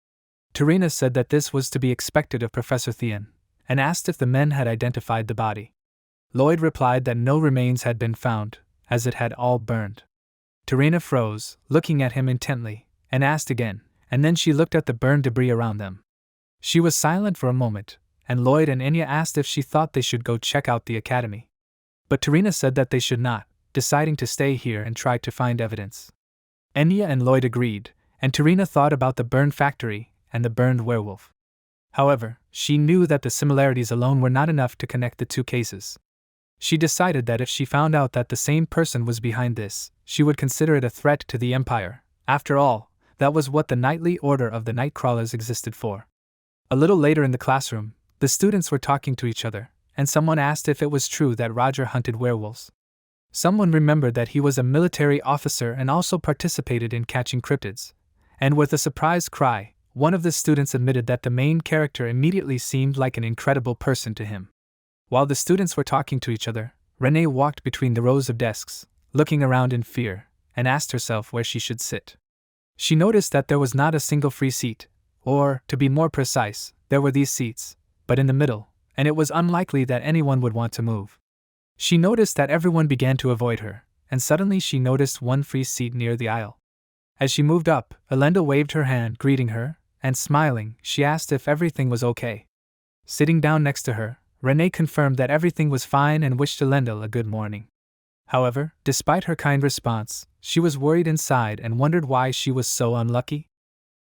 Terena said that this was to be expected of Professor Thien, and asked if the men had identified the body. Lloyd replied that no remains had been found, as it had all burned. Terena froze, looking at him intently, and asked again, and then she looked at the burned debris around them. She was silent for a moment, and Lloyd and Enya asked if she thought they should go check out the academy. But Terena said that they should not, deciding to stay here and try to find evidence. Enya and Lloyd agreed, and Terena thought about the burned factory and the burned werewolf. However, she knew that the similarities alone were not enough to connect the 2 cases. She decided that if she found out that the same person was behind this, she would consider it a threat to the Empire. After all, that was what the Nightly Order of the Nightcrawlers existed for. A little later in the classroom, the students were talking to each other, and someone asked if it was true that Roger hunted werewolves. Someone remembered that he was a military officer and also participated in catching cryptids, and with a surprised cry, one of the students admitted that the main character immediately seemed like an incredible person to him. While the students were talking to each other, Renee walked between the rows of desks, looking around in fear, and asked herself where she should sit. She noticed that there was not a single free seat, or, to be more precise, there were these seats, but in the middle, and it was unlikely that anyone would want to move. She noticed that everyone began to avoid her, and suddenly she noticed one free seat near the aisle. As she moved up, Elenda waved her hand, greeting her, and smiling, she asked if everything was okay. Sitting down next to her, Renee confirmed that everything was fine and wished Elendil a good morning. However, despite her kind response, she was worried inside and wondered why she was so unlucky.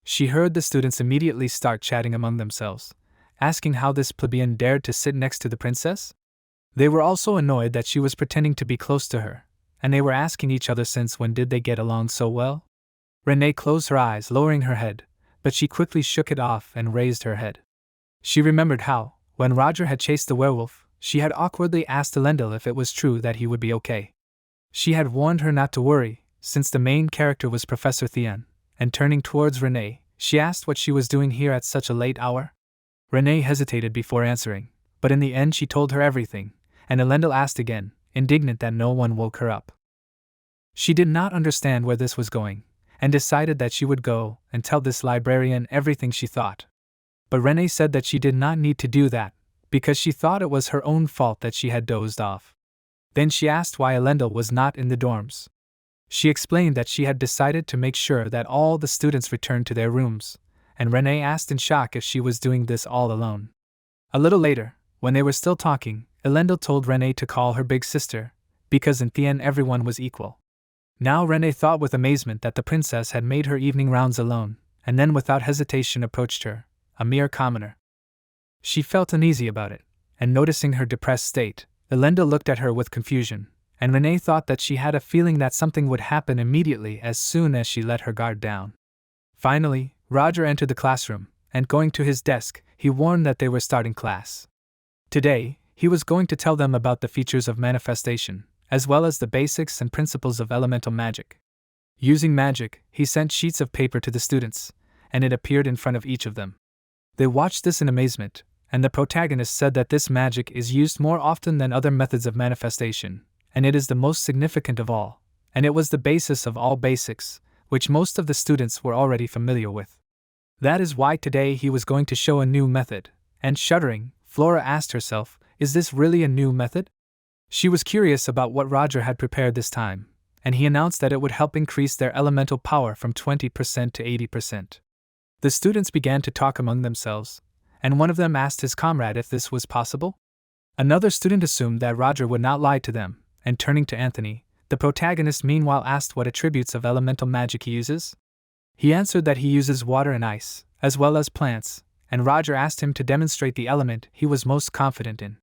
She heard the students immediately start chatting among themselves, asking how this plebeian dared to sit next to the princess. They were also annoyed that she was pretending to be close to her, and they were asking each other since when did they get along so well. Renee closed her eyes, lowering her head, but she quickly shook it off and raised her head. She remembered how, when Roger had chased the werewolf, she had awkwardly asked Elendil if it was true that he would be okay. She had warned her not to worry, since the main character was Professor Thien, and turning towards Renee, she asked what she was doing here at such a late hour. Renee hesitated before answering, but in the end she told her everything, and Elendil asked again, indignant that no one woke her up. She did not understand where this was going, and decided that she would go and tell this librarian everything she thought. But Renee said that she did not need to do that, because she thought it was her own fault that she had dozed off. Then she asked why Elendil was not in the dorms. She explained that she had decided to make sure that all the students returned to their rooms, and Renee asked in shock if she was doing this all alone. A little later, when they were still talking, Elendil told Renee to call her big sister, because in Thien everyone was equal. Now Renee thought with amazement that the princess had made her evening rounds alone, and then without hesitation approached her, a mere commoner. She felt uneasy about it, and noticing her depressed state, Elendil looked at her with confusion, and Renee thought that she had a feeling that something would happen immediately as soon as she let her guard down. Finally, Roger entered the classroom, and going to his desk, he warned that they were starting class. Today, he was going to tell them about the features of manifestation, as well as the basics and principles of elemental magic. Using magic, he sent sheets of paper to the students, and it appeared in front of each of them. They watched this in amazement, and the protagonist said that this magic is used more often than other methods of manifestation, and it is the most significant of all, and it was the basis of all basics, which most of the students were already familiar with. That is why today he was going to show a new method, and shuddering, Flora asked herself, is this really a new method? She was curious about what Roger had prepared this time, and he announced that it would help increase their elemental power from 20% to 80%. The students began to talk among themselves, and one of them asked his comrade if this was possible. Another student assumed that Roger would not lie to them, and turning to Anthony, the protagonist meanwhile asked what attributes of elemental magic he uses. He answered that he uses water and ice, as well as plants, and Roger asked him to demonstrate the element he was most confident in.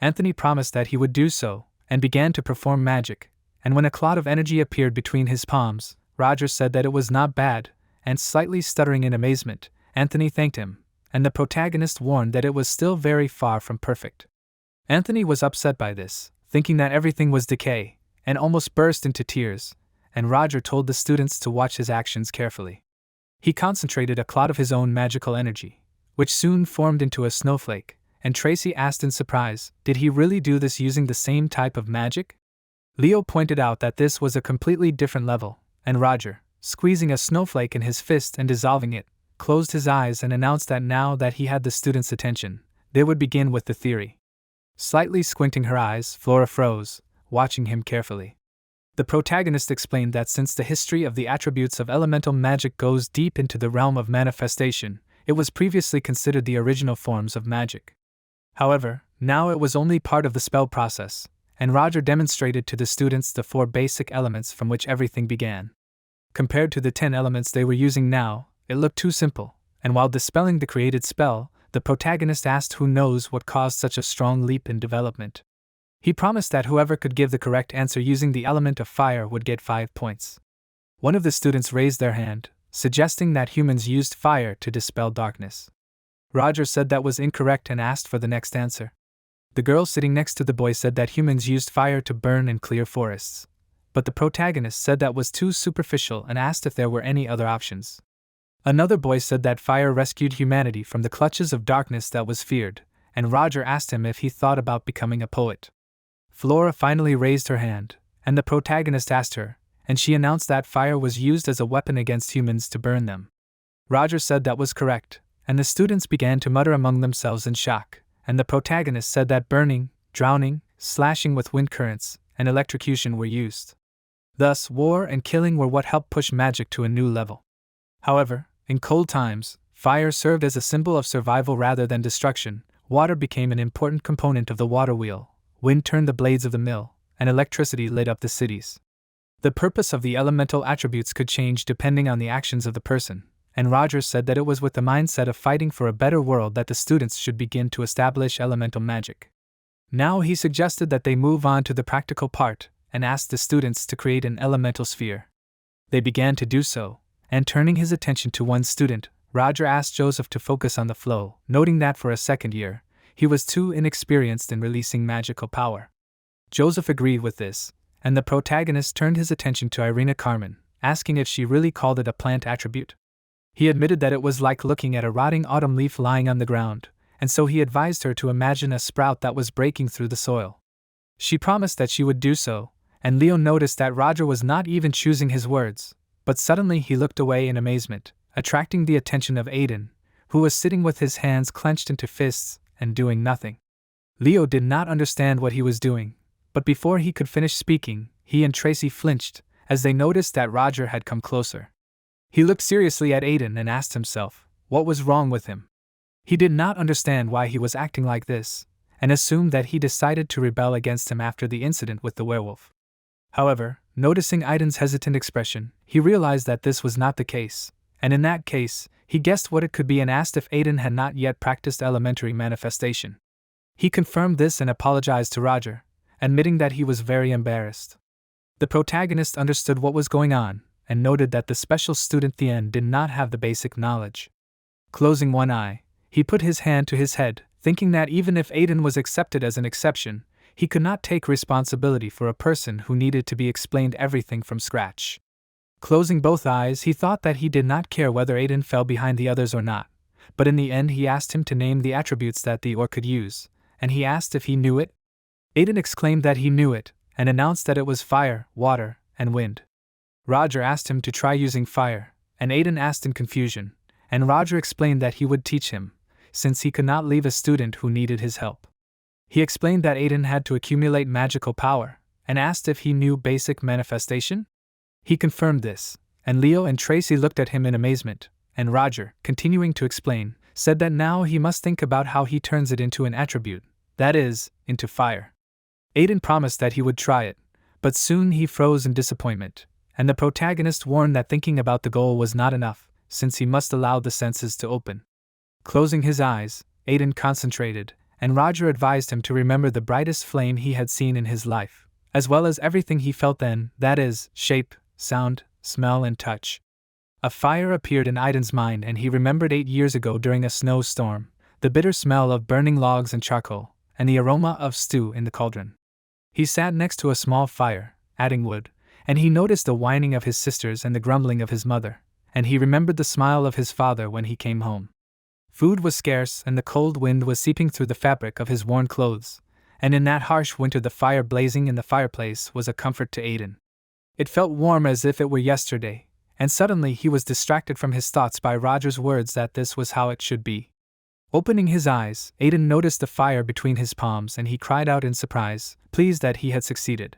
Anthony promised that he would do so, and began to perform magic, and when a cloud of energy appeared between his palms, Roger said that it was not bad, and slightly stuttering in amazement, Anthony thanked him, and the protagonist warned that it was still very far from perfect. Anthony was upset by this, thinking that everything was decay, and almost burst into tears, and Roger told the students to watch his actions carefully. He concentrated a cloud of his own magical energy, which soon formed into a snowflake, and Tracy asked in surprise, did he really do this using the same type of magic? Leo pointed out that this was a completely different level, and Roger, squeezing a snowflake in his fist and dissolving it, closed his eyes and announced that now that he had the students' attention, they would begin with the theory. Slightly squinting her eyes, Flora froze, watching him carefully. The protagonist explained that since the history of the attributes of elemental magic goes deep into the realm of manifestation, it was previously considered the original forms of magic. However, now it was only part of the spell process, and Roger demonstrated to the students the 4 basic elements from which everything began. Compared to the 10 elements they were using now, it looked too simple, and while dispelling the created spell, the protagonist asked who knows what caused such a strong leap in development. He promised that whoever could give the correct answer using the element of fire would get 5 points. One of the students raised their hand, suggesting that humans used fire to dispel darkness. Roger said that was incorrect and asked for the next answer. The girl sitting next to the boy said that humans used fire to burn and clear forests, but the protagonist said that was too superficial and asked if there were any other options. Another boy said that fire rescued humanity from the clutches of darkness that was feared, and Roger asked him if he thought about becoming a poet. Flora finally raised her hand, and the protagonist asked her, and she announced that fire was used as a weapon against humans to burn them. Roger said that was correct, and the students began to mutter among themselves in shock, and the protagonist said that burning, drowning, slashing with wind currents, and electrocution were used. Thus, war and killing were what helped push magic to a new level. However, in cold times, fire served as a symbol of survival rather than destruction, water became an important component of the water wheel, wind turned the blades of the mill, and electricity lit up the cities. The purpose of the elemental attributes could change depending on the actions of the person, and Roger said that it was with the mindset of fighting for a better world that the students should begin to establish elemental magic. Now he suggested that they move on to the practical part, and asked the students to create an elemental sphere. They began to do so, and turning his attention to one student, Roger asked Joseph to focus on the flow, noting that for a second year, he was too inexperienced in releasing magical power. Joseph agreed with this, and the protagonist turned his attention to Irina Carmen, asking if she really called it a plant attribute. He admitted that it was like looking at a rotting autumn leaf lying on the ground, and so he advised her to imagine a sprout that was breaking through the soil. She promised that she would do so, and Leo noticed that Roger was not even choosing his words, but suddenly he looked away in amazement, attracting the attention of Aiden, who was sitting with his hands clenched into fists and doing nothing. Leo did not understand what he was doing, but before he could finish speaking, he and Tracy flinched as they noticed that Roger had come closer. He looked seriously at Aiden and asked himself what was wrong with him. He did not understand why he was acting like this, and assumed that he decided to rebel against him after the incident with the werewolf. However, noticing Aiden's hesitant expression, he realized that this was not the case, and in that case, he guessed what it could be and asked if Aiden had not yet practiced elementary manifestation. He confirmed this and apologized to Roger, admitting that he was very embarrassed. The protagonist understood what was going on, and noted that the special student Thien did not have the basic knowledge. Closing one eye, he put his hand to his head, thinking that even if Aiden was accepted as an exception, he could not take responsibility for a person who needed to be explained everything from scratch. Closing both eyes, he thought that he did not care whether Aiden fell behind the others or not, but in the end he asked him to name the attributes that the or could use, and he asked if he knew it. Aiden exclaimed that he knew it, and announced that it was fire, water, and wind. Roger asked him to try using fire, and Aiden asked in confusion, and Roger explained that he would teach him, since he could not leave a student who needed his help. He explained that Aiden had to accumulate magical power, and asked if he knew basic manifestation. He confirmed this, and Leo and Tracy looked at him in amazement, and Roger, continuing to explain, said that now he must think about how he turns it into an attribute, that is, into fire. Aiden promised that he would try it, but soon he froze in disappointment, and the protagonist warned that thinking about the goal was not enough, since he must allow the senses to open. Closing his eyes, Aiden concentrated, and Roger advised him to remember the brightest flame he had seen in his life, as well as everything he felt then, that is, shape, sound, smell and touch. A fire appeared in Aiden's mind and he remembered 8 years ago during a snowstorm, the bitter smell of burning logs and charcoal, and the aroma of stew in the cauldron. He sat next to a small fire, adding wood, and he noticed the whining of his sisters and the grumbling of his mother, and he remembered the smile of his father when he came home. Food was scarce and the cold wind was seeping through the fabric of his worn clothes, and in that harsh winter the fire blazing in the fireplace was a comfort to Aiden. It felt warm as if it were yesterday, and suddenly he was distracted from his thoughts by Roger's words that this was how it should be. Opening his eyes, Aiden noticed the fire between his palms and he cried out in surprise, pleased that he had succeeded.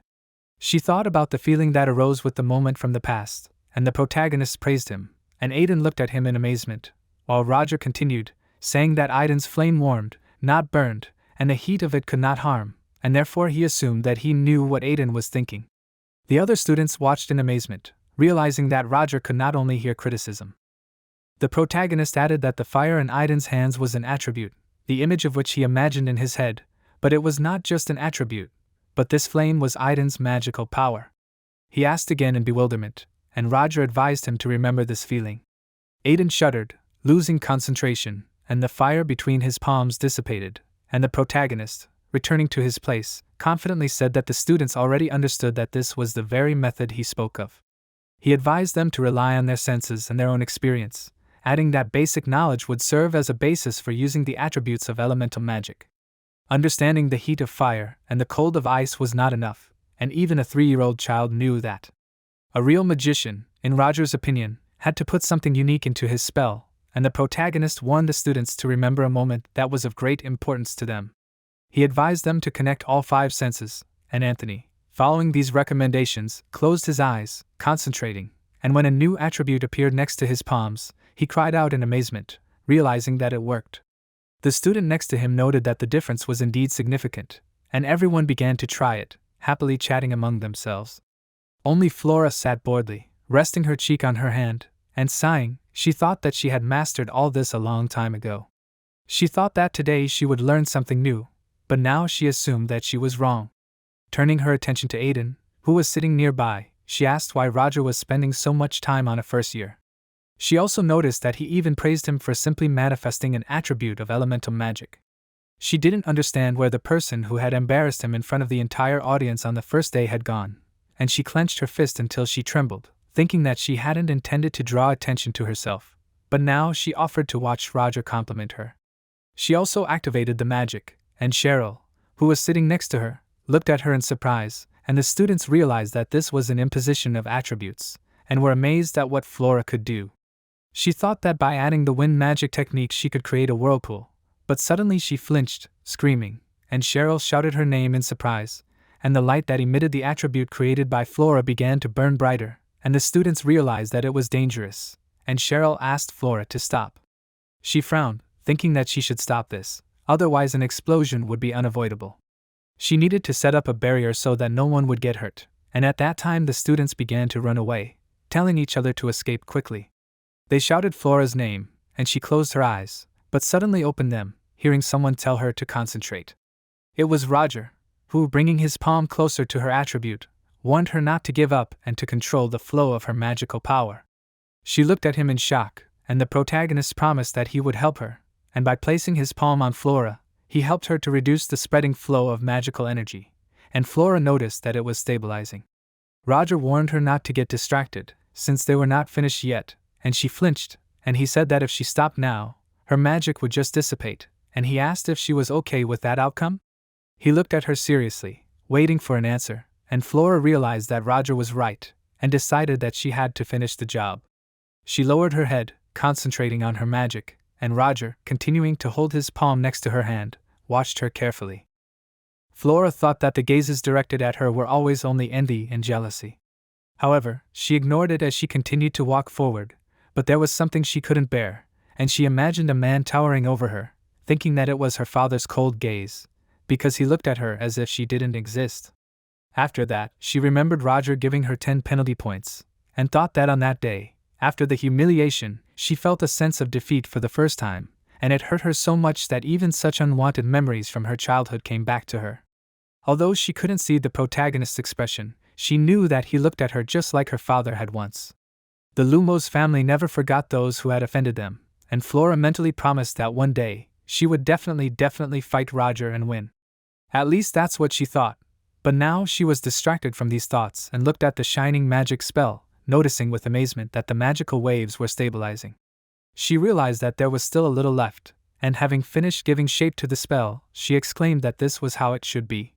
She thought about the feeling that arose with the moment from the past, and the protagonist praised him, and Aiden looked at him in amazement, while Roger continued, saying that Aiden's flame warmed, not burned, and the heat of it could not harm, and therefore he assumed that he knew what Aiden was thinking. The other students watched in amazement, realizing that Roger could not only hear criticism. The protagonist added that the fire in Aiden's hands was an attribute, the image of which he imagined in his head, but it was not just an attribute, but this flame was Aiden's magical power. He asked again in bewilderment, and Roger advised him to remember this feeling. Aiden shuddered, losing concentration, and the fire between his palms dissipated, and the protagonist, returning to his place, confidently said that the students already understood that this was the very method he spoke of. He advised them to rely on their senses and their own experience, adding that basic knowledge would serve as a basis for using the attributes of elemental magic. Understanding the heat of fire and the cold of ice was not enough, and even a 3-year-old child knew that. A real magician, in Roger's opinion, had to put something unique into his spell, and the protagonist warned the students to remember a moment that was of great importance to them. He advised them to connect all 5 senses, and Anthony, following these recommendations, closed his eyes, concentrating, and when a new attribute appeared next to his palms, he cried out in amazement, realizing that it worked. The student next to him noted that the difference was indeed significant, and everyone began to try it, happily chatting among themselves. Only Flora sat boredly, resting her cheek on her hand, and sighing. She thought that she had mastered all this a long time ago. She thought that today she would learn something new, but now she assumed that she was wrong. Turning her attention to Aiden, who was sitting nearby, she asked why Roger was spending so much time on a first year. She also noticed that he even praised him for simply manifesting an attribute of elemental magic. She didn't understand where the person who had embarrassed him in front of the entire audience on the first day had gone, and she clenched her fist until she trembled, thinking that she hadn't intended to draw attention to herself, but now she offered to watch Roger compliment her. She also activated the magic, and Cheryl, who was sitting next to her, looked at her in surprise, and the students realized that this was an imposition of attributes, and were amazed at what Flora could do. She thought that by adding the wind magic technique she could create a whirlpool, but suddenly she flinched, screaming, and Cheryl shouted her name in surprise, and the light that emitted the attribute created by Flora began to burn brighter, and the students realized that it was dangerous, and Cheryl asked Flora to stop. She frowned, thinking that she should stop this, otherwise an explosion would be unavoidable. She needed to set up a barrier so that no one would get hurt, and at that time the students began to run away, telling each other to escape quickly. They shouted Flora's name, and she closed her eyes, but suddenly opened them, hearing someone tell her to concentrate. It was Roger, who, bringing his palm closer to her attribute, warned her not to give up and to control the flow of her magical power. She looked at him in shock, and the protagonist promised that he would help her, and by placing his palm on Flora, he helped her to reduce the spreading flow of magical energy, and Flora noticed that it was stabilizing. Roger warned her not to get distracted, since they were not finished yet, and she flinched, and he said that if she stopped now, her magic would just dissipate, and he asked if she was okay with that outcome. He looked at her seriously, waiting for an answer, and Flora realized that Roger was right, and decided that she had to finish the job. She lowered her head, concentrating on her magic, and Roger, continuing to hold his palm next to her hand, watched her carefully. Flora thought that the gazes directed at her were always only envy and jealousy. However, she ignored it as she continued to walk forward, but there was something she couldn't bear, and she imagined a man towering over her, thinking that it was her father's cold gaze, because he looked at her as if she didn't exist. After that, she remembered Roger giving her 10 penalty points, and thought that on that day, after the humiliation, she felt a sense of defeat for the first time, and it hurt her so much that even such unwanted memories from her childhood came back to her. Although she couldn't see the protagonist's expression, she knew that he looked at her just like her father had once. The Lumos family never forgot those who had offended them, and Flora mentally promised that one day, she would definitely fight Roger and win. At least that's what she thought, But now she was distracted from these thoughts and looked at the shining magic spell, noticing with amazement that the magical waves were stabilizing. She realized that there was still a little left, and having finished giving shape to the spell, she exclaimed that this was how it should be.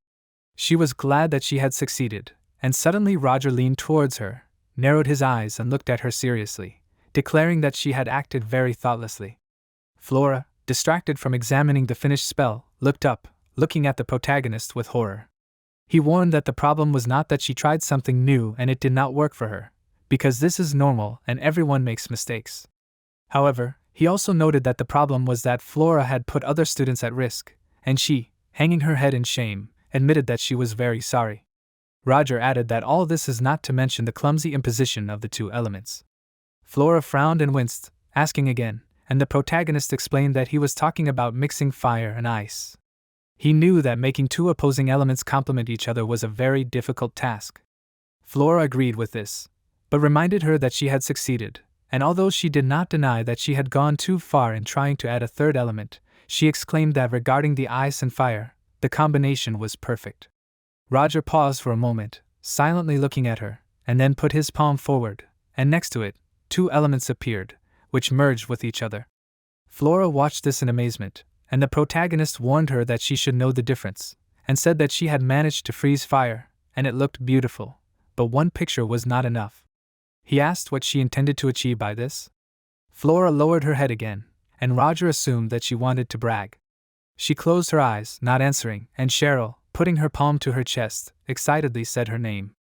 She was glad that she had succeeded, and suddenly Roger leaned towards her, narrowed his eyes and looked at her seriously, declaring that she had acted very thoughtlessly. Flora, distracted from examining the finished spell, looked up, looking at the protagonist with horror. He warned that the problem was not that she tried something new and it did not work for her, because this is normal and everyone makes mistakes. However, he also noted that the problem was that Flora had put other students at risk, and she, hanging her head in shame, admitted that she was very sorry. Roger added that all this is not to mention the clumsy imposition of the two elements. Flora frowned and winced, asking again, and the protagonist explained that he was talking about mixing fire and ice. He knew that making two opposing elements complement each other was a very difficult task. Flora agreed with this, but reminded her that she had succeeded, and although she did not deny that she had gone too far in trying to add a third element, she exclaimed that regarding the ice and fire, the combination was perfect. Roger paused for a moment, silently looking at her, and then put his palm forward, and next to it, two elements appeared, which merged with each other. Flora watched this in amazement, and the protagonist warned her that she should know the difference, and said that she had managed to freeze fire, and it looked beautiful, but one picture was not enough. He asked what she intended to achieve by this. Flora lowered her head again, and Roger assumed that she wanted to brag. She closed her eyes, not answering, and Cheryl, putting her palm to her chest, excitedly said her name.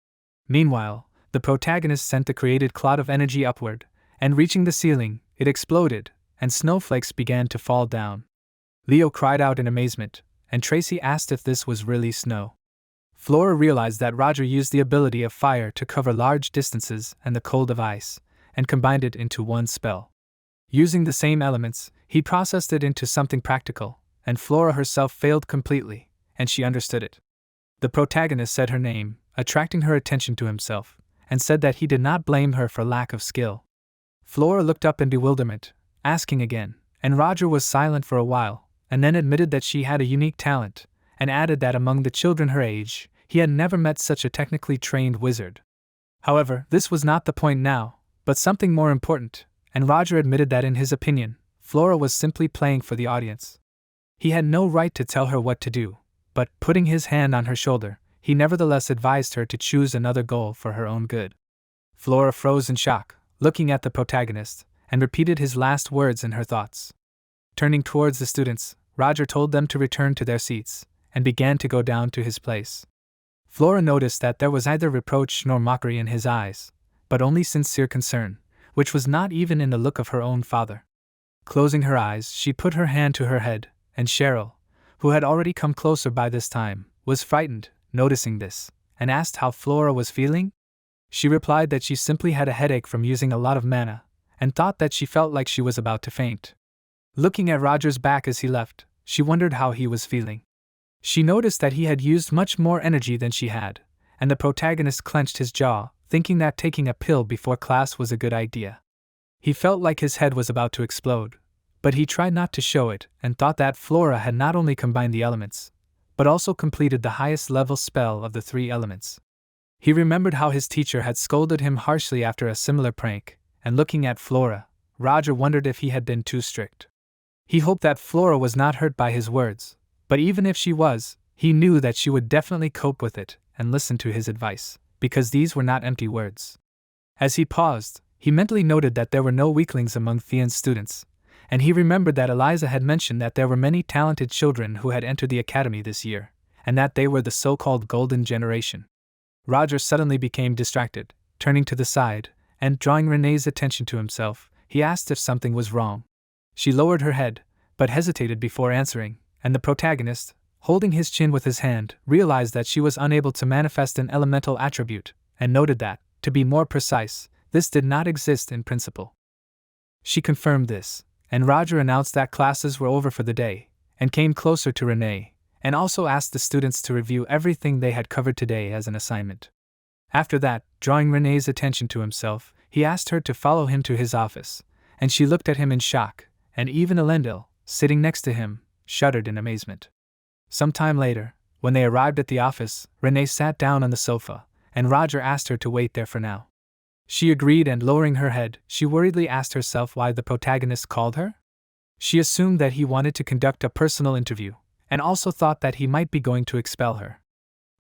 Meanwhile, the protagonist sent the created cloud of energy upward, and reaching the ceiling, it exploded, and snowflakes began to fall down. Leo cried out in amazement, and Tracy asked if this was really snow. Flora realized that Roger used the ability of fire to cover large distances and the cold of ice, and combined it into one spell. Using the same elements, he processed it into something practical, and Flora herself failed completely, and she understood it. The protagonist said her name, attracting her attention to himself, and said that he did not blame her for lack of skill. Flora looked up in bewilderment, asking again, and Roger was silent for a while, and then admitted that she had a unique talent, and added that among the children her age, he had never met such a technically trained wizard. However, this was not the point now, but something more important, and Roger admitted that in his opinion, Flora was simply playing for the audience. He had no right to tell her what to do, but, putting his hand on her shoulder, he nevertheless advised her to choose another goal for her own good. Flora froze in shock, looking at the protagonist, and repeated his last words in her thoughts. Turning towards the students, Roger told them to return to their seats, and began to go down to his place. Flora noticed that there was neither reproach nor mockery in his eyes, but only sincere concern, which was not even in the look of her own father. Closing her eyes, she put her hand to her head, and Cheryl, who had already come closer by this time, was frightened, noticing this, and asked how Flora was feeling. She replied that she simply had a headache from using a lot of mana, and thought that she felt like she was about to faint. Looking at Roger's back as he left, she wondered how he was feeling. She noticed that he had used much more energy than she had, and the protagonist clenched his jaw, thinking that taking a pill before class was a good idea. He felt like his head was about to explode, but he tried not to show it and thought that Flora had not only combined the elements, but also completed the highest level spell of the three elements. He remembered how his teacher had scolded him harshly after a similar prank, and looking at Flora, Roger wondered if he had been too strict. He hoped that Flora was not hurt by his words, but even if she was, he knew that she would definitely cope with it and listen to his advice, because these were not empty words. As he paused, he mentally noted that there were no weaklings among Theon's students, and he remembered that Eliza had mentioned that there were many talented children who had entered the academy this year, and that they were the so-called golden generation. Roger suddenly became distracted, turning to the side, and drawing Renee's attention to himself, he asked if something was wrong. She lowered her head, but hesitated before answering, and the protagonist, holding his chin with his hand, realized that she was unable to manifest an elemental attribute, and noted that, to be more precise, this did not exist in principle. She confirmed this, and Roger announced that classes were over for the day, and came closer to Renee, and also asked the students to review everything they had covered today as an assignment. After that, drawing Renee's attention to himself, he asked her to follow him to his office, and she looked at him in shock, and even Elendil, sitting next to him, shuddered in amazement. Some time later, When they arrived at the office, Renee sat down on the sofa, and Roger asked her to wait there for now. She agreed, and lowering her head, she worriedly asked herself why the protagonist called her. She assumed that he wanted to conduct a personal interview, and also thought that he might be going to expel her.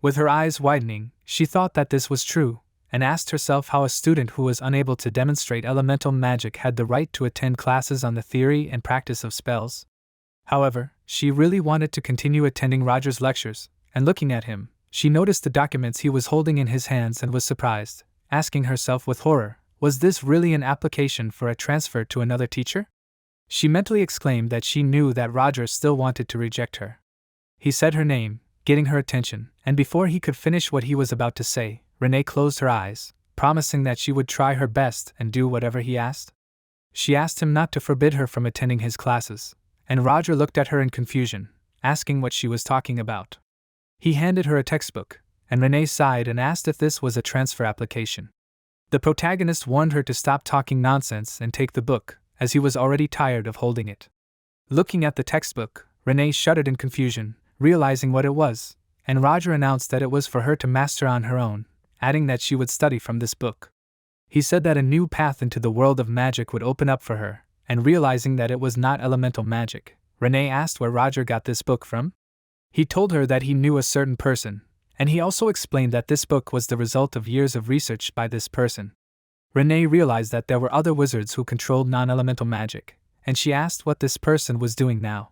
With her eyes widening, she thought that this was true, and asked herself how a student who was unable to demonstrate elemental magic had the right to attend classes on the theory and practice of spells. However, she really wanted to continue attending Roger's lectures, and looking at him, she noticed the documents he was holding in his hands and was surprised, asking herself with horror, was this really an application for a transfer to another teacher? She mentally exclaimed that she knew that Roger still wanted to reject her. He said her name, getting her attention, and before he could finish what he was about to say, Renee closed her eyes, promising that she would try her best and do whatever he asked. She asked him not to forbid her from attending his classes, and Roger looked at her in confusion, asking what she was talking about. He handed her a textbook, and Renee sighed and asked if this was a transfer application. The protagonist warned her to stop talking nonsense and take the book, as he was already tired of holding it. Looking at the textbook, Renee shuddered in confusion, realizing what it was, and Roger announced that it was for her to master on her own, adding that she would study from this book. He said that a new path into the world of magic would open up for her, and realizing that it was not elemental magic, Renee asked where Roger got this book from. He told her that he knew a certain person, and he also explained that this book was the result of years of research by this person. Renee realized that there were other wizards who controlled non-elemental magic, and she asked what this person was doing now.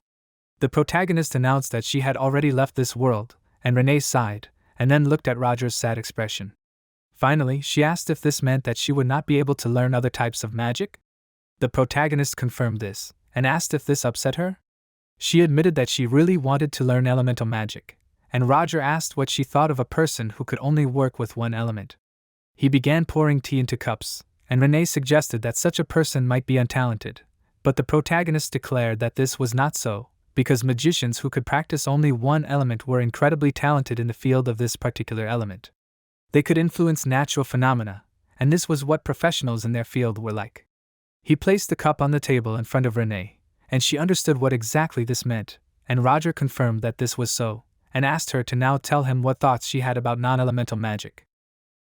The protagonist announced that she had already left this world, and Renee sighed, and then looked at Roger's sad expression. Finally, she asked if this meant that she would not be able to learn other types of magic. The protagonist confirmed this, and asked if this upset her. She admitted that she really wanted to learn elemental magic, and Roger asked what she thought of a person who could only work with one element. He began pouring tea into cups, and Renee suggested that such a person might be untalented, but the protagonist declared that this was not so, because magicians who could practice only one element were incredibly talented in the field of this particular element. They could influence natural phenomena, and this was what professionals in their field were like. He placed the cup on the table in front of Renee, and she understood what exactly this meant, and Roger confirmed that this was so, and asked her to now tell him what thoughts she had about non-elemental magic.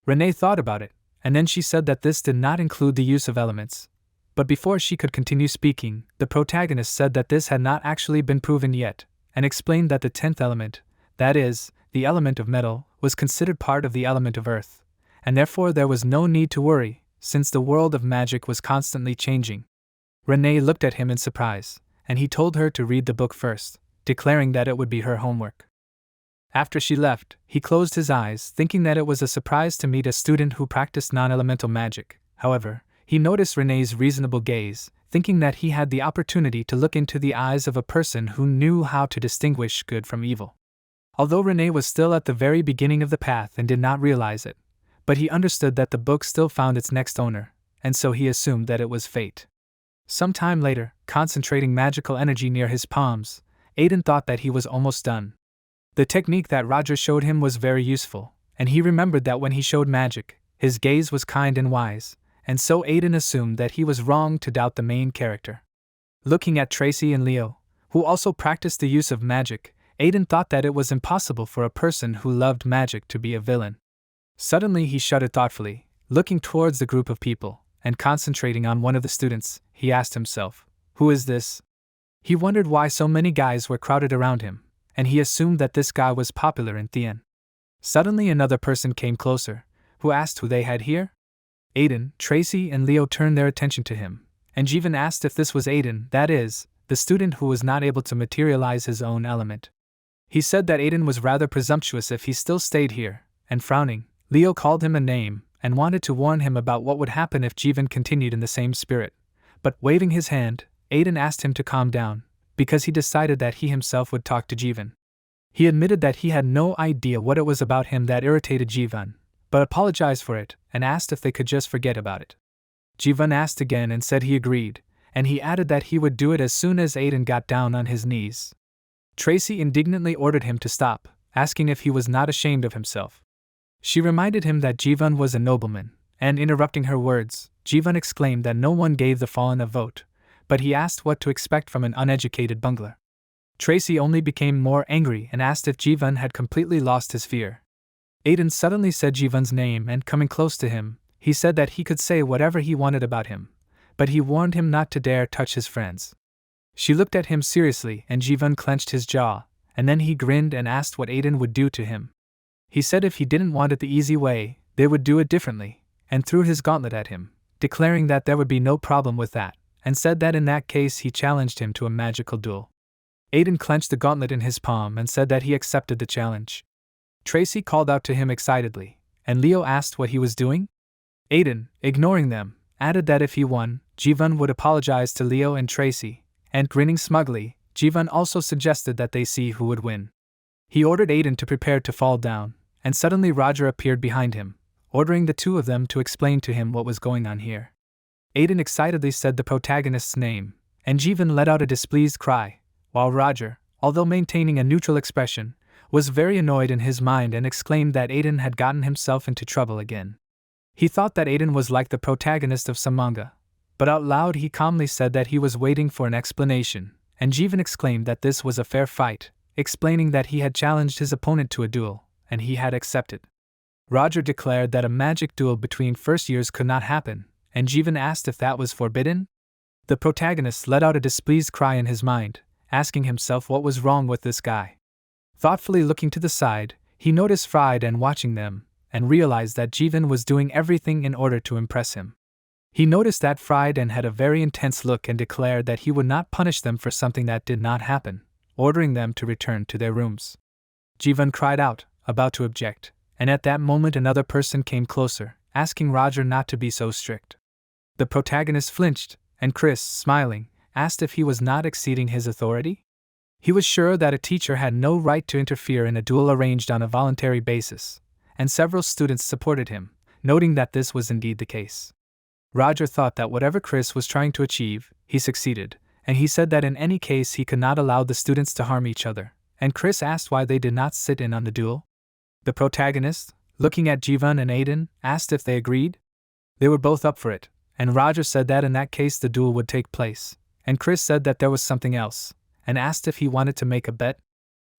Renee thought about it, and then she said that this did not include the use of elements. But before she could continue speaking, the protagonist said that this had not actually been proven yet, and explained that the 10th element, that is, the element of metal, was considered part of the element of earth, and therefore there was no need to worry, since the world of magic was constantly changing. Renee looked at him in surprise, and he told her to read the book first, declaring that it would be her homework. After she left, he closed his eyes, thinking that it was a surprise to meet a student who practiced non-elemental magic. However, he noticed Renee's reasonable gaze, thinking that he had the opportunity to look into the eyes of a person who knew how to distinguish good from evil. Although Renee was still at the very beginning of the path and did not realize it, but he understood that the book still found its next owner, and so he assumed that it was fate. Some time later, concentrating magical energy near his palms, Aiden thought that he was almost done. The technique that Roger showed him was very useful, and he remembered that when he showed magic, his gaze was kind and wise, and so Aiden assumed that he was wrong to doubt the main character. Looking at Tracy and Leo, who also practiced the use of magic, Aiden thought that it was impossible for a person who loved magic to be a villain. Suddenly he shuddered thoughtfully, looking towards the group of people, and concentrating on one of the students, he asked himself, "Who is this?" He wondered why so many guys were crowded around him, and he assumed that this guy was popular in Thien. Suddenly another person came closer, who asked who they had here. Aiden, Tracy, and Leo turned their attention to him, and Jeevan asked if this was Aiden, that is, the student who was not able to materialize his own element. He said that Aiden was rather presumptuous if he still stayed here, and frowning, Leo called him a name and wanted to warn him about what would happen if Jeevan continued in the same spirit. But waving his hand, Aiden asked him to calm down, because he decided that he himself would talk to Jeevan. He admitted that he had no idea what it was about him that irritated Jeevan, but apologized for it and asked if they could just forget about it. Jeevan asked again and said he agreed, and he added that he would do it as soon as Aiden got down on his knees. Tracy indignantly ordered him to stop, asking if he was not ashamed of himself. She reminded him that Jeevan was a nobleman, and interrupting her words, Jeevan exclaimed that no one gave the fallen a vote, but he asked what to expect from an uneducated bungler. Tracy only became more angry and asked if Jivan had completely lost his fear. Aiden suddenly said Jivan's name, and coming close to him, he said that he could say whatever he wanted about him, but he warned him not to dare touch his friends. She looked at him seriously, and Jivan clenched his jaw, and then he grinned and asked what Aiden would do to him. He said if he didn't want it the easy way, they would do it differently, and threw his gauntlet at him, declaring that there would be no problem with that, and said that in that case he challenged him to a magical duel. Aiden clenched the gauntlet in his palm and said that he accepted the challenge. Tracy called out to him excitedly, and Leo asked what he was doing. Aiden, ignoring them, added that if he won, Jivan would apologize to Leo and Tracy, and grinning smugly, Jivan also suggested that they see who would win. He ordered Aiden to prepare to fall down, and suddenly Roger appeared behind him, ordering the two of them to explain to him what was going on here. Aiden excitedly said the protagonist's name, and Jivan let out a displeased cry, while Roger, although maintaining a neutral expression, was very annoyed in his mind and exclaimed that Aiden had gotten himself into trouble again. He thought that Aiden was like the protagonist of some manga, but out loud he calmly said that he was waiting for an explanation, and Jivan exclaimed that this was a fair fight, explaining that he had challenged his opponent to a duel, and he had accepted. Roger declared that a magic duel between first years could not happen, and Jivan asked if that was forbidden. The protagonist let out a displeased cry in his mind, asking himself what was wrong with this guy. Thoughtfully looking to the side, he noticed Fried and watching them, and realized that Jivan was doing everything in order to impress him. He noticed that Fried and had a very intense look and declared that he would not punish them for something that did not happen, ordering them to return to their rooms. Jivan cried out, about to object, and at that moment another person came closer, asking Roger not to be so strict. The protagonist flinched, and Chris, smiling, asked if he was not exceeding his authority. He was sure that a teacher had no right to interfere in a duel arranged on a voluntary basis, and several students supported him, noting that this was indeed the case. Roger thought that whatever Chris was trying to achieve, he succeeded, and he said that in any case he could not allow the students to harm each other, and Chris asked why they did not sit in on the duel. The protagonist, looking at Jivan and Aiden, asked if they agreed. They were both up for it, and Roger said that in that case the duel would take place, and Chris said that there was something else, and asked if he wanted to make a bet.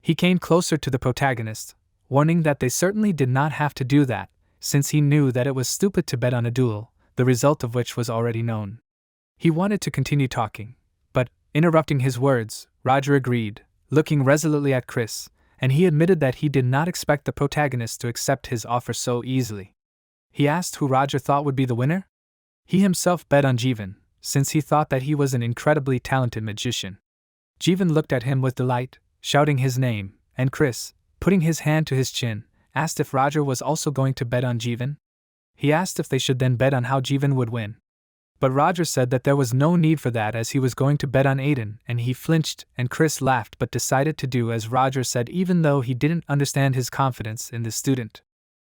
He came closer to the protagonist, warning that they certainly did not have to do that, since he knew that it was stupid to bet on a duel, the result of which was already known. He wanted to continue talking, but, interrupting his words, Roger agreed, looking resolutely at Chris, and he admitted that he did not expect the protagonist to accept his offer so easily. He asked who Roger thought would be the winner. He himself bet on Jivan, since he thought that he was an incredibly talented magician. Jivan looked at him with delight, shouting his name, and Chris, putting his hand to his chin, asked if Roger was also going to bet on Jivan. He asked if they should then bet on how Jivan would win. But Roger said that there was no need for that as he was going to bet on Aiden, and he flinched, and Chris laughed but decided to do as Roger said even though he didn't understand his confidence in the student.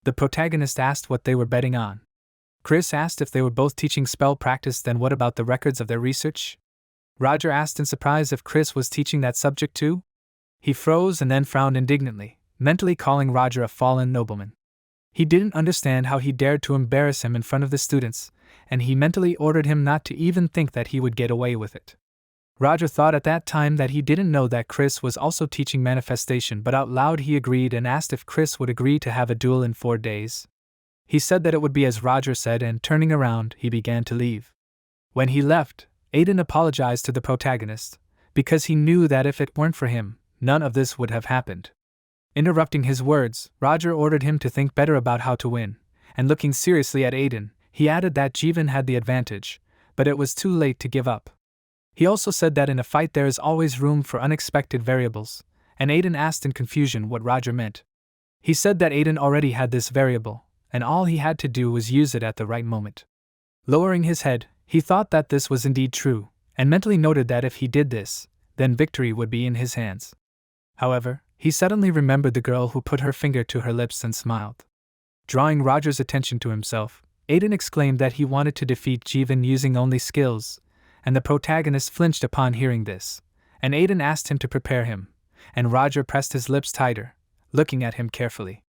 The protagonist asked what they were betting on. Chris asked if they were both teaching spell practice. Then what about the records of their research? Roger asked in surprise if Chris was teaching that subject too. He froze and then frowned indignantly, mentally calling Roger a fallen nobleman. He didn't understand how he dared to embarrass him in front of the students, and he mentally ordered him not to even think that he would get away with it. Roger thought at that time that he didn't know that Chris was also teaching manifestation, but out loud he agreed and asked if Chris would agree to have a duel in 4 days. He said that it would be as Roger said, and turning around, he began to leave. When he left, Aiden apologized to the protagonist, because he knew that if it weren't for him, none of this would have happened. Interrupting his words, Roger ordered him to think better about how to win, and looking seriously at Aiden, he added that Jivan had the advantage, but it was too late to give up. He also said that in a fight there is always room for unexpected variables, and Aiden asked in confusion what Roger meant. He said that Aiden already had this variable, and all he had to do was use it at the right moment. Lowering his head, he thought that this was indeed true, and mentally noted that if he did this, then victory would be in his hands. However, he suddenly remembered the girl who put her finger to her lips and smiled. Drawing Roger's attention to himself, Aiden exclaimed that he wanted to defeat Jivan using only skills, and the protagonist flinched upon hearing this, and Aiden asked him to prepare him, and Roger pressed his lips tighter, looking at him carefully.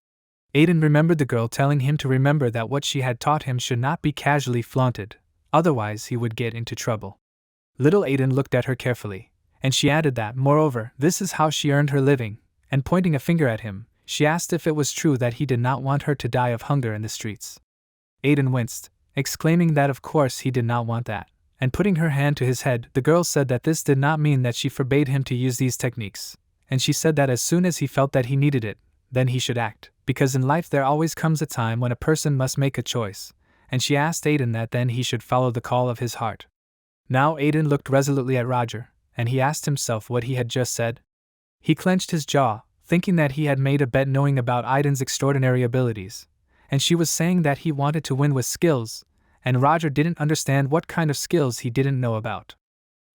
Aiden remembered the girl telling him to remember that what she had taught him should not be casually flaunted, otherwise he would get into trouble. Little Aiden looked at her carefully, And she added that, moreover, this is how she earned her living, and pointing a finger at him, she asked if it was true that he did not want her to die of hunger in the streets. Aiden winced, exclaiming that of course he did not want that, and putting her hand to his head, the girl said that this did not mean that she forbade him to use these techniques, and she said that as soon as he felt that he needed it, then he should act, because in life there always comes a time when a person must make a choice, and she asked Aiden that then he should follow the call of his heart. Now Aiden looked resolutely at Roger, and he asked himself what he had just said. He clenched his jaw, thinking that he had made a bet knowing about Aiden's extraordinary abilities, and she was saying that he wanted to win with skills, and Roger didn't understand what kind of skills he didn't know about.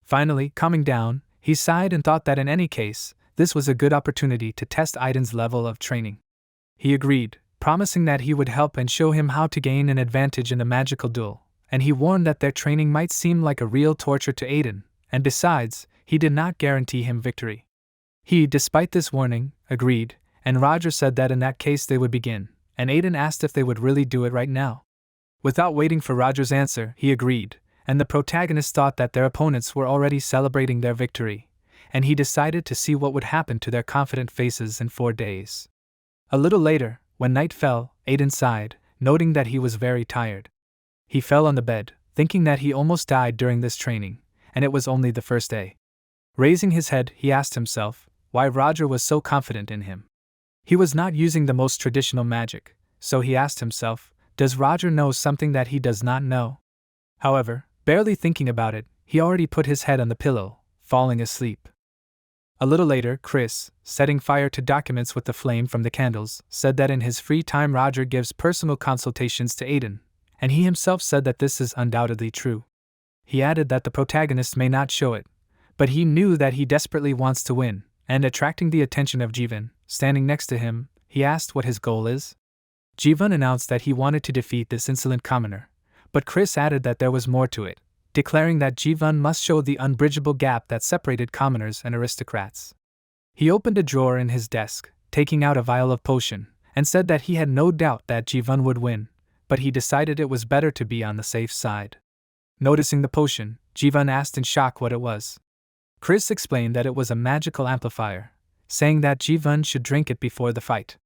Finally, calming down, he sighed and thought that in any case, this was a good opportunity to test Aiden's level of training. He agreed, promising that he would help and show him how to gain an advantage in the magical duel, and he warned that their training might seem like a real torture to Aiden, and besides, he did not guarantee him victory. He, despite this warning, agreed, and Roger said that in that case they would begin, and Aiden asked if they would really do it right now. Without waiting for Roger's answer, he agreed, and the protagonist thought that their opponents were already celebrating their victory, and he decided to see what would happen to their confident faces in 4 days. A little later, when night fell, Aiden sighed, noting that he was very tired. He fell on the bed, thinking that he almost died during this training, and it was only the first day. Raising his head, he asked himself why Roger was so confident in him. He was not using the most traditional magic, so he asked himself, does Roger know something that he does not know? However, barely thinking about it, he already put his head on the pillow, falling asleep. A little later, Chris, setting fire to documents with the flame from the candles, said that in his free time Roger gives personal consultations to Aiden, and he himself said that this is undoubtedly true. He added that the protagonist may not show it, but he knew that he desperately wants to win, and attracting the attention of Jivan, standing next to him, he asked what his goal is. Jivan announced that he wanted to defeat this insolent commoner, but Chris added that there was more to it, declaring that Jivan must show the unbridgeable gap that separated commoners and aristocrats. He opened a drawer in his desk, taking out a vial of potion, and said that he had no doubt that Jivan would win, but he decided it was better to be on the safe side. Noticing the potion, Jivan asked in shock what it was. Chris explained that it was a magical amplifier, saying that Jivan should drink it before the fight.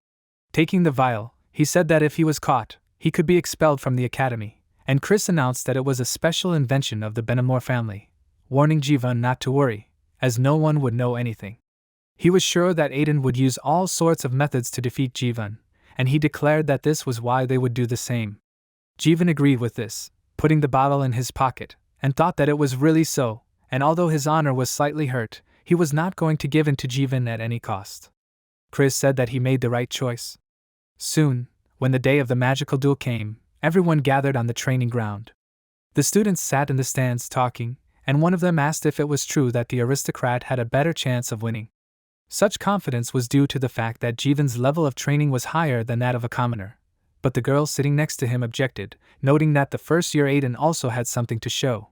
Taking the vial, he said that if he was caught, he could be expelled from the academy, and Chris announced that it was a special invention of the Benamor family, warning Jivan not to worry, as no one would know anything. He was sure that Aiden would use all sorts of methods to defeat Jivan, and he declared that this was why they would do the same. Jivan agreed with this, putting the bottle in his pocket, and thought that it was really so, and although his honor was slightly hurt, he was not going to give in to Jivan at any cost. Chris said that he made the right choice. Soon, when the day of the magical duel came, everyone gathered on the training ground. The students sat in the stands talking, and one of them asked if it was true that the aristocrat had a better chance of winning. Such confidence was due to the fact that Jivan's level of training was higher than that of a commoner, but the girl sitting next to him objected, noting that the first-year Aiden also had something to show.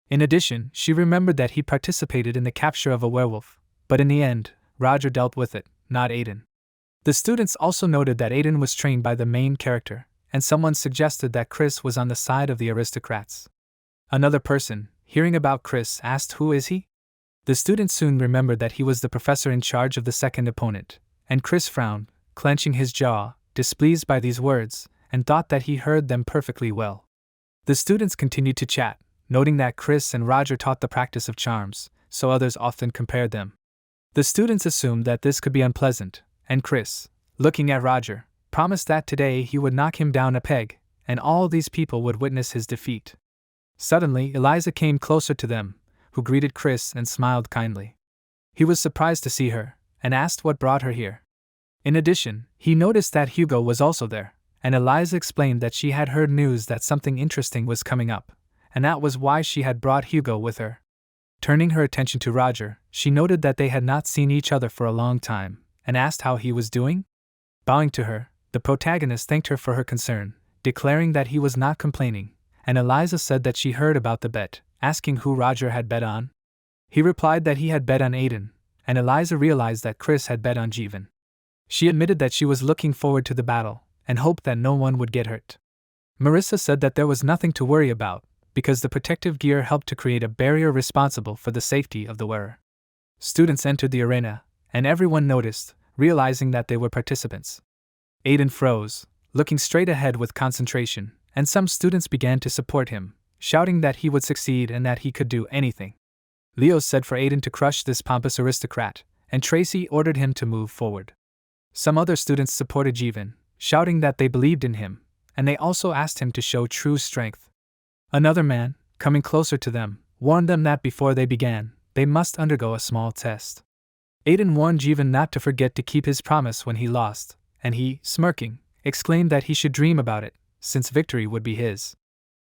In addition, she remembered that he participated in the capture of a werewolf, but in the end, Roger dealt with it, not Aiden. The students also noted that Aiden was trained by the main character, and someone suggested that Chris was on the side of the aristocrats. Another person, hearing about Chris, asked who is he? The students soon remembered that he was the professor in charge of the second opponent, and Chris frowned, clenching his jaw, displeased by these words, and thought that he heard them perfectly well. The students continued to chat, noting that Chris and Roger taught the practice of charms, so others often compared them. The students assumed that this could be unpleasant, and Chris, looking at Roger, promised that today he would knock him down a peg, and all these people would witness his defeat. Suddenly, Eliza came closer to them, who greeted Chris and smiled kindly. He was surprised to see her, and asked what brought her here. In addition, he noticed that Hugo was also there, and Eliza explained that she had heard news that something interesting was coming up, and that was why she had brought Hugo with her. Turning her attention to Roger, she noted that they had not seen each other for a long time, and asked how he was doing. Bowing to her, the protagonist thanked her for her concern, declaring that he was not complaining, and Eliza said that she heard about the bet, asking who Roger had bet on. He replied that he had bet on Aiden, and Eliza realized that Chris had bet on Jivan. She admitted that she was looking forward to the battle, and hoped that no one would get hurt. Marissa said that there was nothing to worry about, because the protective gear helped to create a barrier responsible for the safety of the wearer. Students entered the arena, and everyone noticed, realizing that they were participants. Aiden froze, looking straight ahead with concentration, and some students began to support him, shouting that he would succeed and that he could do anything. Leo said for Aiden to crush this pompous aristocrat, and Tracy ordered him to move forward. Some other students supported Jivan, shouting that they believed in him, and they also asked him to show true strength. Another man, coming closer to them, warned them that before they began, they must undergo a small test. Aiden warned Jivan not to forget to keep his promise when he lost, and he, smirking, exclaimed that he should dream about it, since victory would be his.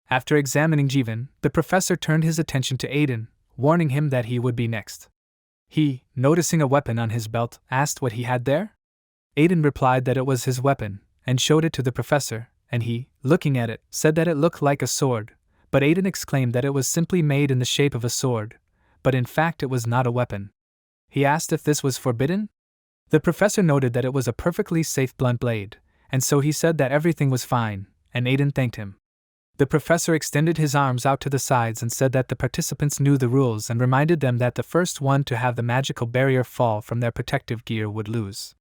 After examining Jivan, the professor turned his attention to Aiden, warning him that he would be next. He, noticing a weapon on his belt, asked what he had there? Aiden replied that it was his weapon, and showed it to the professor, and he, looking at it, said that it looked like a sword, but Aiden exclaimed that it was simply made in the shape of a sword, but in fact it was not a weapon. He asked if this was forbidden? The professor noted that it was a perfectly safe blunt blade, and so he said that everything was fine, and Aiden thanked him. The professor extended his arms out to the sides and said that the participants knew the rules and reminded them that the first one to have the magical barrier fall from their protective gear would lose.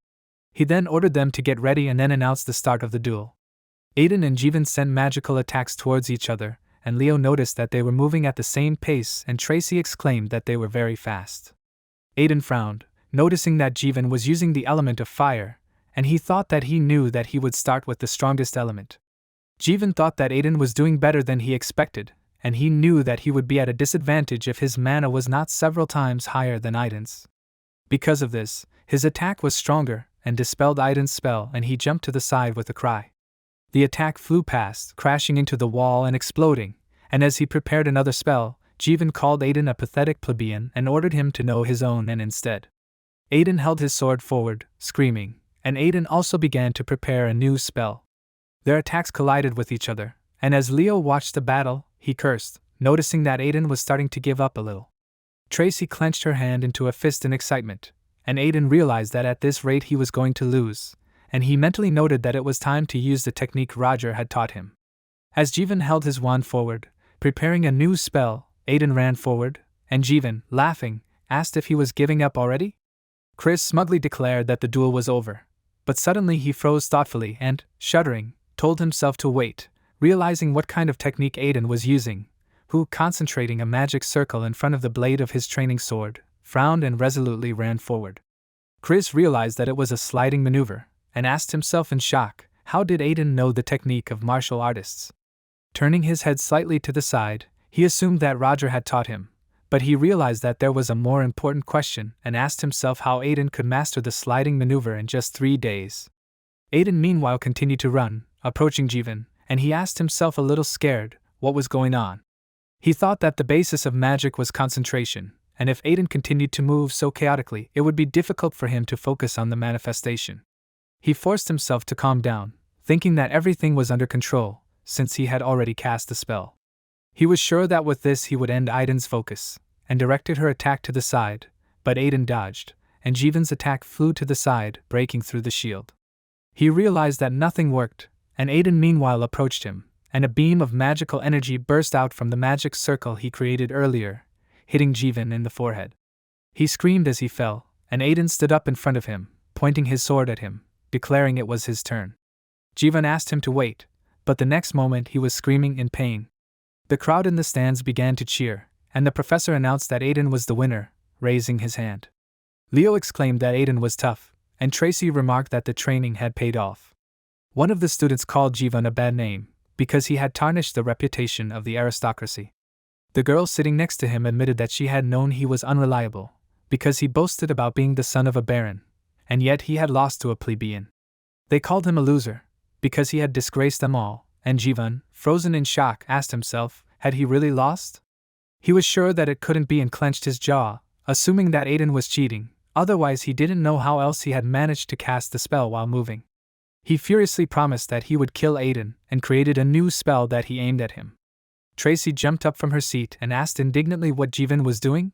He then ordered them to get ready and then announced the start of the duel. Aiden and Jivan sent magical attacks towards each other, and Leo noticed that they were moving at the same pace and Tracy exclaimed that they were very fast. Aiden frowned, noticing that Jivan was using the element of fire, and he thought that he knew that he would start with the strongest element. Jivan thought that Aiden was doing better than he expected, and he knew that he would be at a disadvantage if his mana was not several times higher than Aiden's. Because of this, his attack was stronger and dispelled Aiden's spell, and he jumped to the side with a cry. The attack flew past, crashing into the wall and exploding, and as he prepared another spell, Jivan called Aiden a pathetic plebeian and ordered him to know his own and instead. Aiden held his sword forward, screaming, and Aiden also began to prepare a new spell. Their attacks collided with each other, and as Leo watched the battle, he cursed, noticing that Aiden was starting to give up a little. Tracy clenched her hand into a fist in excitement, and Aiden realized that at this rate he was going to lose, and he mentally noted that it was time to use the technique Roger had taught him. As Jivan held his wand forward, preparing a new spell, Aiden ran forward, and Jivan, laughing, asked if he was giving up already? Chris smugly declared that the duel was over, but suddenly he froze thoughtfully and, shuddering, told himself to wait, realizing what kind of technique Aiden was using, who, concentrating a magic circle in front of the blade of his training sword, frowned and resolutely ran forward. Chris realized that it was a sliding maneuver, and asked himself in shock, how did Aiden know the technique of martial artists? Turning his head slightly to the side, he assumed that Roger had taught him, but he realized that there was a more important question and asked himself how Aiden could master the sliding maneuver in just 3 days. Aiden meanwhile continued to run, approaching Jivan, and he asked himself a little scared, what was going on? He thought that the basis of magic was concentration, and if Aiden continued to move so chaotically, it would be difficult for him to focus on the manifestation. He forced himself to calm down, thinking that everything was under control, since he had already cast the spell. He was sure that with this he would end Aiden's focus, and directed her attack to the side, but Aiden dodged, and Jivan's attack flew to the side, breaking through the shield. He realized that nothing worked, and Aiden meanwhile approached him, and a beam of magical energy burst out from the magic circle he created earlier, hitting Jivan in the forehead. He screamed as he fell, and Aiden stood up in front of him, pointing his sword at him, declaring it was his turn. Jivan asked him to wait, but the next moment he was screaming in pain. The crowd in the stands began to cheer, and the professor announced that Aiden was the winner, raising his hand. Leo exclaimed that Aiden was tough, and Tracy remarked that the training had paid off. One of the students called Jivan a bad name, because he had tarnished the reputation of the aristocracy. The girl sitting next to him admitted that she had known he was unreliable, because he boasted about being the son of a baron, and yet he had lost to a plebeian. They called him a loser, because he had disgraced them all, and Jivan, frozen in shock, asked himself, had he really lost? He was sure that it couldn't be and clenched his jaw, assuming that Aiden was cheating, otherwise he didn't know how else he had managed to cast the spell while moving. He furiously promised that he would kill Aiden, and created a new spell that he aimed at him. Tracy jumped up from her seat and asked indignantly what Jivan was doing.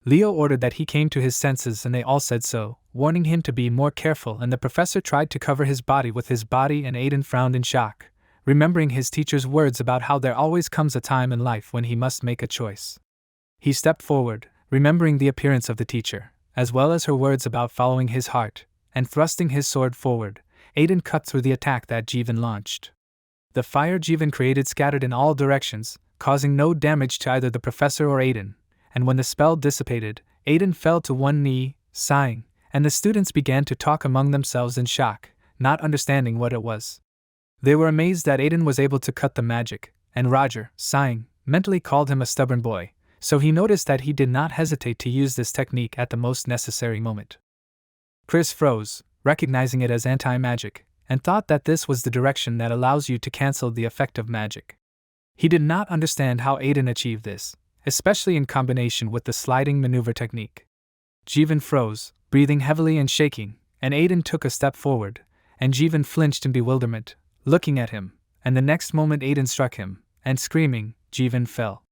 Leo ordered that he came to his senses and they all said so, warning him to be more careful, and the professor tried to cover his body with his body and Aiden frowned in shock, remembering his teacher's words about how there always comes a time in life when he must make a choice. He stepped forward, remembering the appearance of the teacher, as well as her words about following his heart, and thrusting his sword forward, Aiden cut through the attack that Jeevan launched. The fire Jeevan created scattered in all directions, causing no damage to either the professor or Aiden, and when the spell dissipated, Aiden fell to one knee, sighing, and the students began to talk among themselves in shock, not understanding what it was. They were amazed that Aiden was able to cut the magic, and Roger, sighing, mentally called him a stubborn boy, so he noticed that he did not hesitate to use this technique at the most necessary moment. Chris froze, recognizing it as anti-magic, and thought that this was the direction that allows you to cancel the effect of magic. He did not understand how Aiden achieved this, especially in combination with the sliding maneuver technique. Jeevan froze, breathing heavily and shaking, and Aiden took a step forward, and Jeevan flinched in bewilderment, looking at him, and the next moment Aiden struck him, and screaming, Jeevan fell.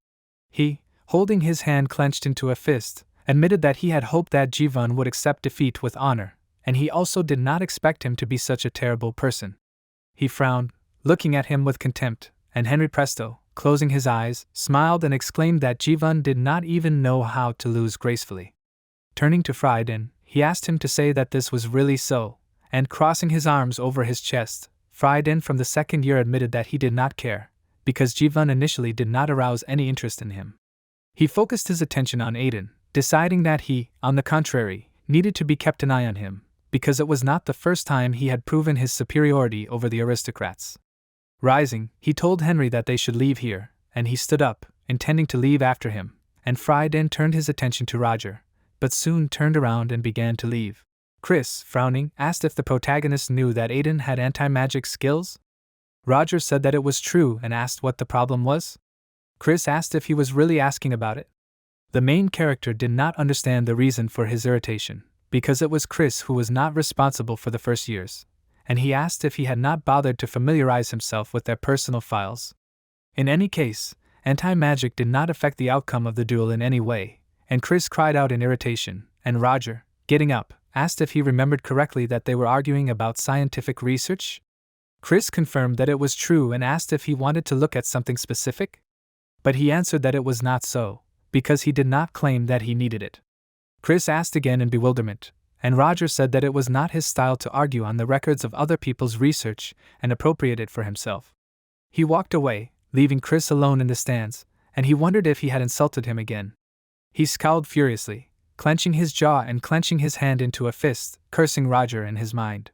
He, holding his hand clenched into a fist, admitted that he had hoped that Jeevan would accept defeat with honor, and he also did not expect him to be such a terrible person. He frowned, looking at him with contempt, and Henry Presto, closing his eyes, smiled and exclaimed that Jeevan did not even know how to lose gracefully. Turning to Frieden, he asked him to say that this was really so, and crossing his arms over his chest, Frieden from the second year admitted that he did not care, because Jeevan initially did not arouse any interest in him. He focused his attention on Aiden, deciding that he, on the contrary, needed to be kept an eye on him, because it was not the first time he had proven his superiority over the aristocrats. Rising, he told Henry that they should leave here, and he stood up, intending to leave after him, and Frieden turned his attention to Roger, but soon turned around and began to leave. Chris, frowning, asked if the protagonist knew that Aiden had anti-magic skills. Roger said that it was true and asked what the problem was. Chris asked if he was really asking about it. The main character did not understand the reason for his irritation, because it was Chris who was not responsible for the first years, and he asked if he had not bothered to familiarize himself with their personal files. In any case, anti-magic did not affect the outcome of the duel in any way, and Chris cried out in irritation, and Roger, getting up, asked if he remembered correctly that they were arguing about scientific research. Chris confirmed that it was true and asked if he wanted to look at something specific. But he answered that it was not so, because he did not claim that he needed it. Chris asked again in bewilderment, and Roger said that it was not his style to argue on the records of other people's research and appropriate it for himself. He walked away, leaving Chris alone in the stands, and he wondered if he had insulted him again. He scowled furiously, clenching his jaw and clenching his hand into a fist, cursing Roger in his mind.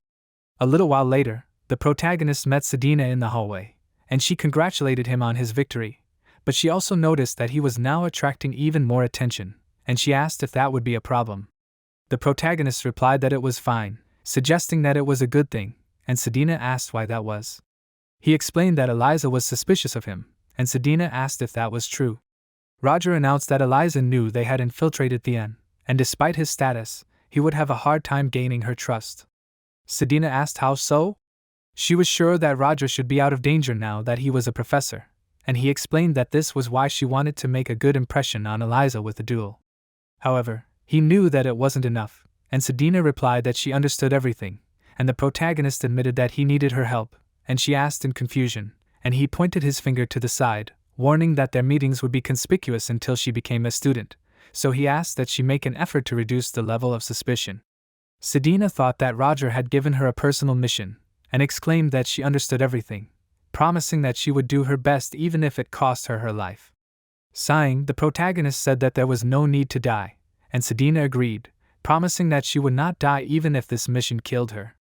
A little while later, the protagonist met Sedina in the hallway, and she congratulated him on his victory, but she also noticed that he was now attracting even more attention, and she asked if that would be a problem. The protagonist replied that it was fine, suggesting that it was a good thing, and Sedina asked why that was. He explained that Eliza was suspicious of him, and Sedina asked if that was true. Roger announced that Eliza knew they had infiltrated Thien, and despite his status, he would have a hard time gaining her trust. Sedina asked how so? She was sure that Roger should be out of danger now that he was a professor, and he explained that this was why she wanted to make a good impression on Eliza with the duel. However, he knew that it wasn't enough, and Sedina replied that she understood everything, and the protagonist admitted that he needed her help, and she asked in confusion, and he pointed his finger to the side, warning that their meetings would be conspicuous until she became a student, so he asked that she make an effort to reduce the level of suspicion. Sedina thought that Roger had given her a personal mission, and exclaimed that she understood everything, promising that she would do her best even if it cost her her life. Sighing, the protagonist said that there was no need to die, and Sedina agreed, promising that she would not die even if this mission killed her.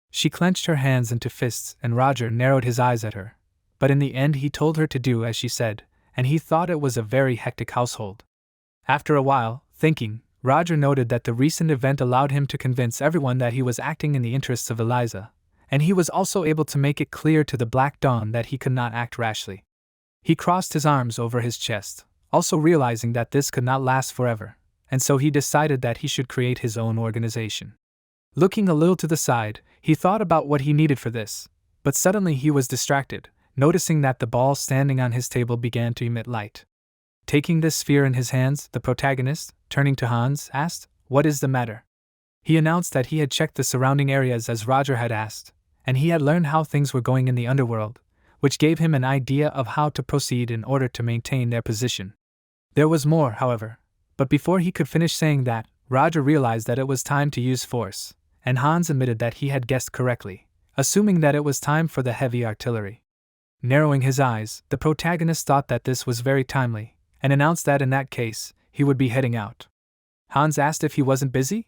She clenched her hands into fists, and Roger narrowed his eyes at her, but in the end he told her to do as she said, and he thought it was a very hectic household. After a while, thinking, Roger noted that the recent event allowed him to convince everyone that he was acting in the interests of Eliza, and he was also able to make it clear to the Black Dawn that he could not act rashly. He crossed his arms over his chest, also realizing that this could not last forever, and so he decided that he should create his own organization. Looking a little to the side, he thought about what he needed for this, but suddenly he was distracted, noticing that the ball standing on his table began to emit light. Taking this sphere in his hands, the protagonist, turning to Hans, asked, "What is the matter?" He announced that he had checked the surrounding areas as Roger had asked, and he had learned how things were going in the underworld, which gave him an idea of how to proceed in order to maintain their position. There was more, however, But before he could finish saying that, Roger realized that it was time to use force, and Hans admitted that he had guessed correctly, assuming that it was time for the heavy artillery. Narrowing his eyes, the protagonist thought that this was very timely, and announced that in that case, he would be heading out. Hans asked if he wasn't busy.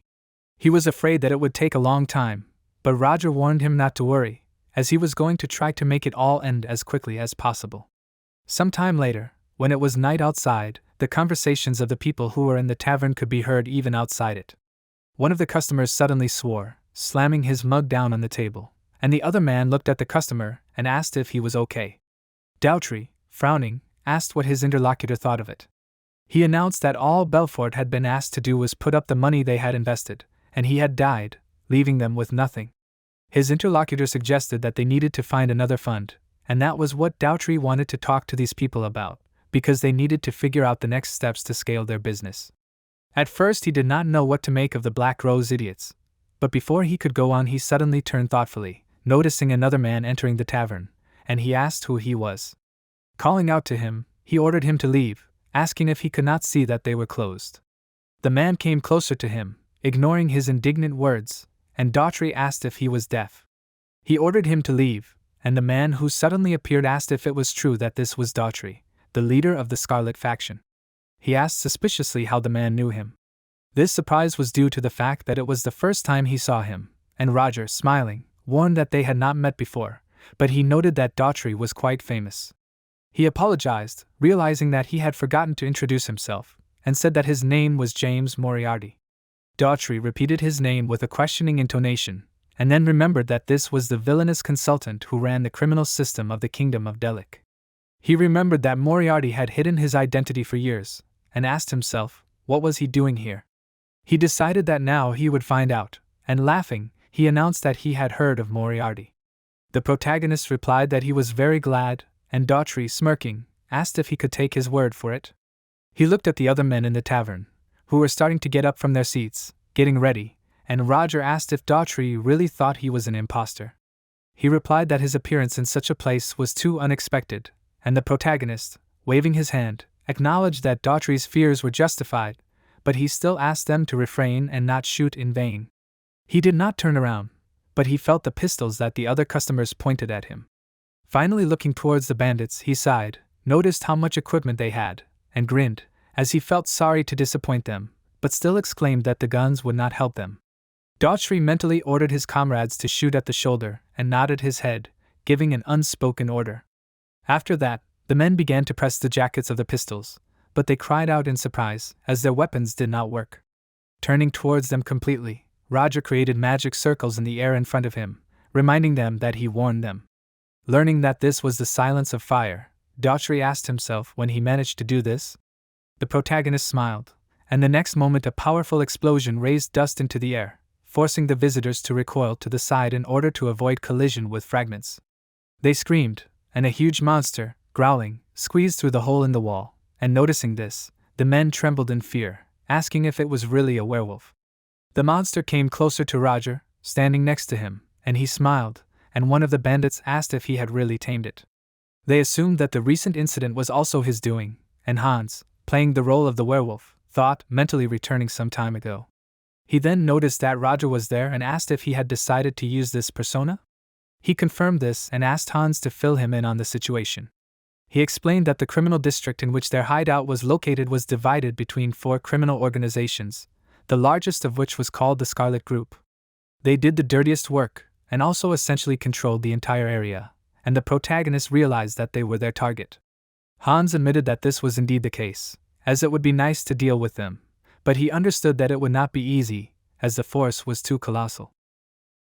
He was afraid that it would take a long time, but Roger warned him not to worry, as he was going to try to make it all end as quickly as possible. Some time later, when it was night outside, the conversations of the people who were in the tavern could be heard even outside it. One of the customers suddenly swore, slamming his mug down on the table, and the other man looked at the customer and asked if he was okay. Daughtry, frowning, asked what his interlocutor thought of it. He announced that all Belfort had been asked to do was put up the money they had invested, and he had died, leaving them with nothing. His interlocutor suggested that they needed to find another fund, and that was what Daughtry wanted to talk to these people about, because they needed to figure out the next steps to scale their business. At first he did not know what to make of the Black Rose idiots, but before he could go on he suddenly turned thoughtfully, noticing another man entering the tavern, and he asked who he was. Calling out to him, he ordered him to leave, asking if he could not see that they were closed. The man came closer to him, ignoring his indignant words, and Daughtry asked if he was deaf. He ordered him to leave, and the man who suddenly appeared asked if it was true that this was Daughtry, the leader of the Scarlet faction. He asked suspiciously how the man knew him. This surprise was due to the fact that it was the first time he saw him, and Roger, smiling, warned that they had not met before, but he noted that Daughtry was quite famous. He apologized, realizing that he had forgotten to introduce himself, and said that his name was James Moriarty. Daughtry repeated his name with a questioning intonation, and then remembered that this was the villainous consultant who ran the criminal system of the Kingdom of Delic. He remembered that Moriarty had hidden his identity for years, and asked himself, what was he doing here? He decided that now he would find out, and laughing, he announced that he had heard of Moriarty. The protagonist replied that he was very glad, and Daughtry, smirking, asked if he could take his word for it. He looked at the other men in the tavern, who were starting to get up from their seats, getting ready, and Roger asked if Daughtry really thought he was an imposter. He replied that his appearance in such a place was too unexpected, and the protagonist, waving his hand, acknowledged that Daughtry's fears were justified, but he still asked them to refrain and not shoot in vain. He did not turn around, but he felt the pistols that the other customers pointed at him. Finally looking towards the bandits, he sighed, noticed how much equipment they had, and grinned, as he felt sorry to disappoint them, but still exclaimed that the guns would not help them. Daughtry mentally ordered his comrades to shoot at the shoulder and nodded his head, giving an unspoken order. After that, the men began to press the jackets of the pistols, but they cried out in surprise as their weapons did not work. Turning towards them completely, Roger created magic circles in the air in front of him, reminding them that he warned them. Learning that this was the silence of fire, Daughtry asked himself when he managed to do this. The protagonist smiled, and the next moment a powerful explosion raised dust into the air, forcing the visitors to recoil to the side in order to avoid collision with fragments. They screamed, and a huge monster, growling, squeezed through the hole in the wall, and noticing this, the men trembled in fear, asking if it was really a werewolf. The monster came closer to Roger, standing next to him, and he smiled, and one of the bandits asked if he had really tamed it. They assumed that the recent incident was also his doing, and Hans, playing the role of the werewolf, thought mentally returning some time ago. He then noticed that Roger was there and asked if he had decided to use this persona. He confirmed this and asked Hans to fill him in on the situation. He explained that the criminal district in which their hideout was located was divided between 4 criminal organizations, the largest of which was called the Scarlet Group. They did the dirtiest work, and also essentially controlled the entire area, and the protagonist realized that they were their target. Hans admitted that this was indeed the case, as it would be nice to deal with them, but he understood that it would not be easy, as the force was too colossal.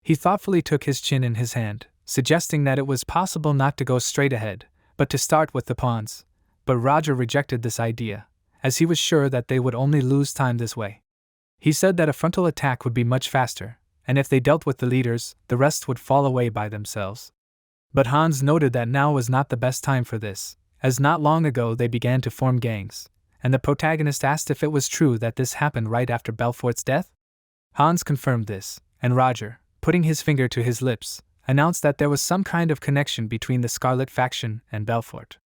He thoughtfully took his chin in his hand, suggesting that it was possible not to go straight ahead, but to start with the pawns, but Roger rejected this idea, as he was sure that they would only lose time this way. He said that a frontal attack would be much faster, and if they dealt with the leaders, the rest would fall away by themselves. But Hans noted that now was not the best time for this, as not long ago they began to form gangs, and the protagonist asked if it was true that this happened right after Belfort's death. Hans confirmed this, and Roger, putting his finger to his lips, announced that there was some kind of connection between the Scarlet faction and Belfort.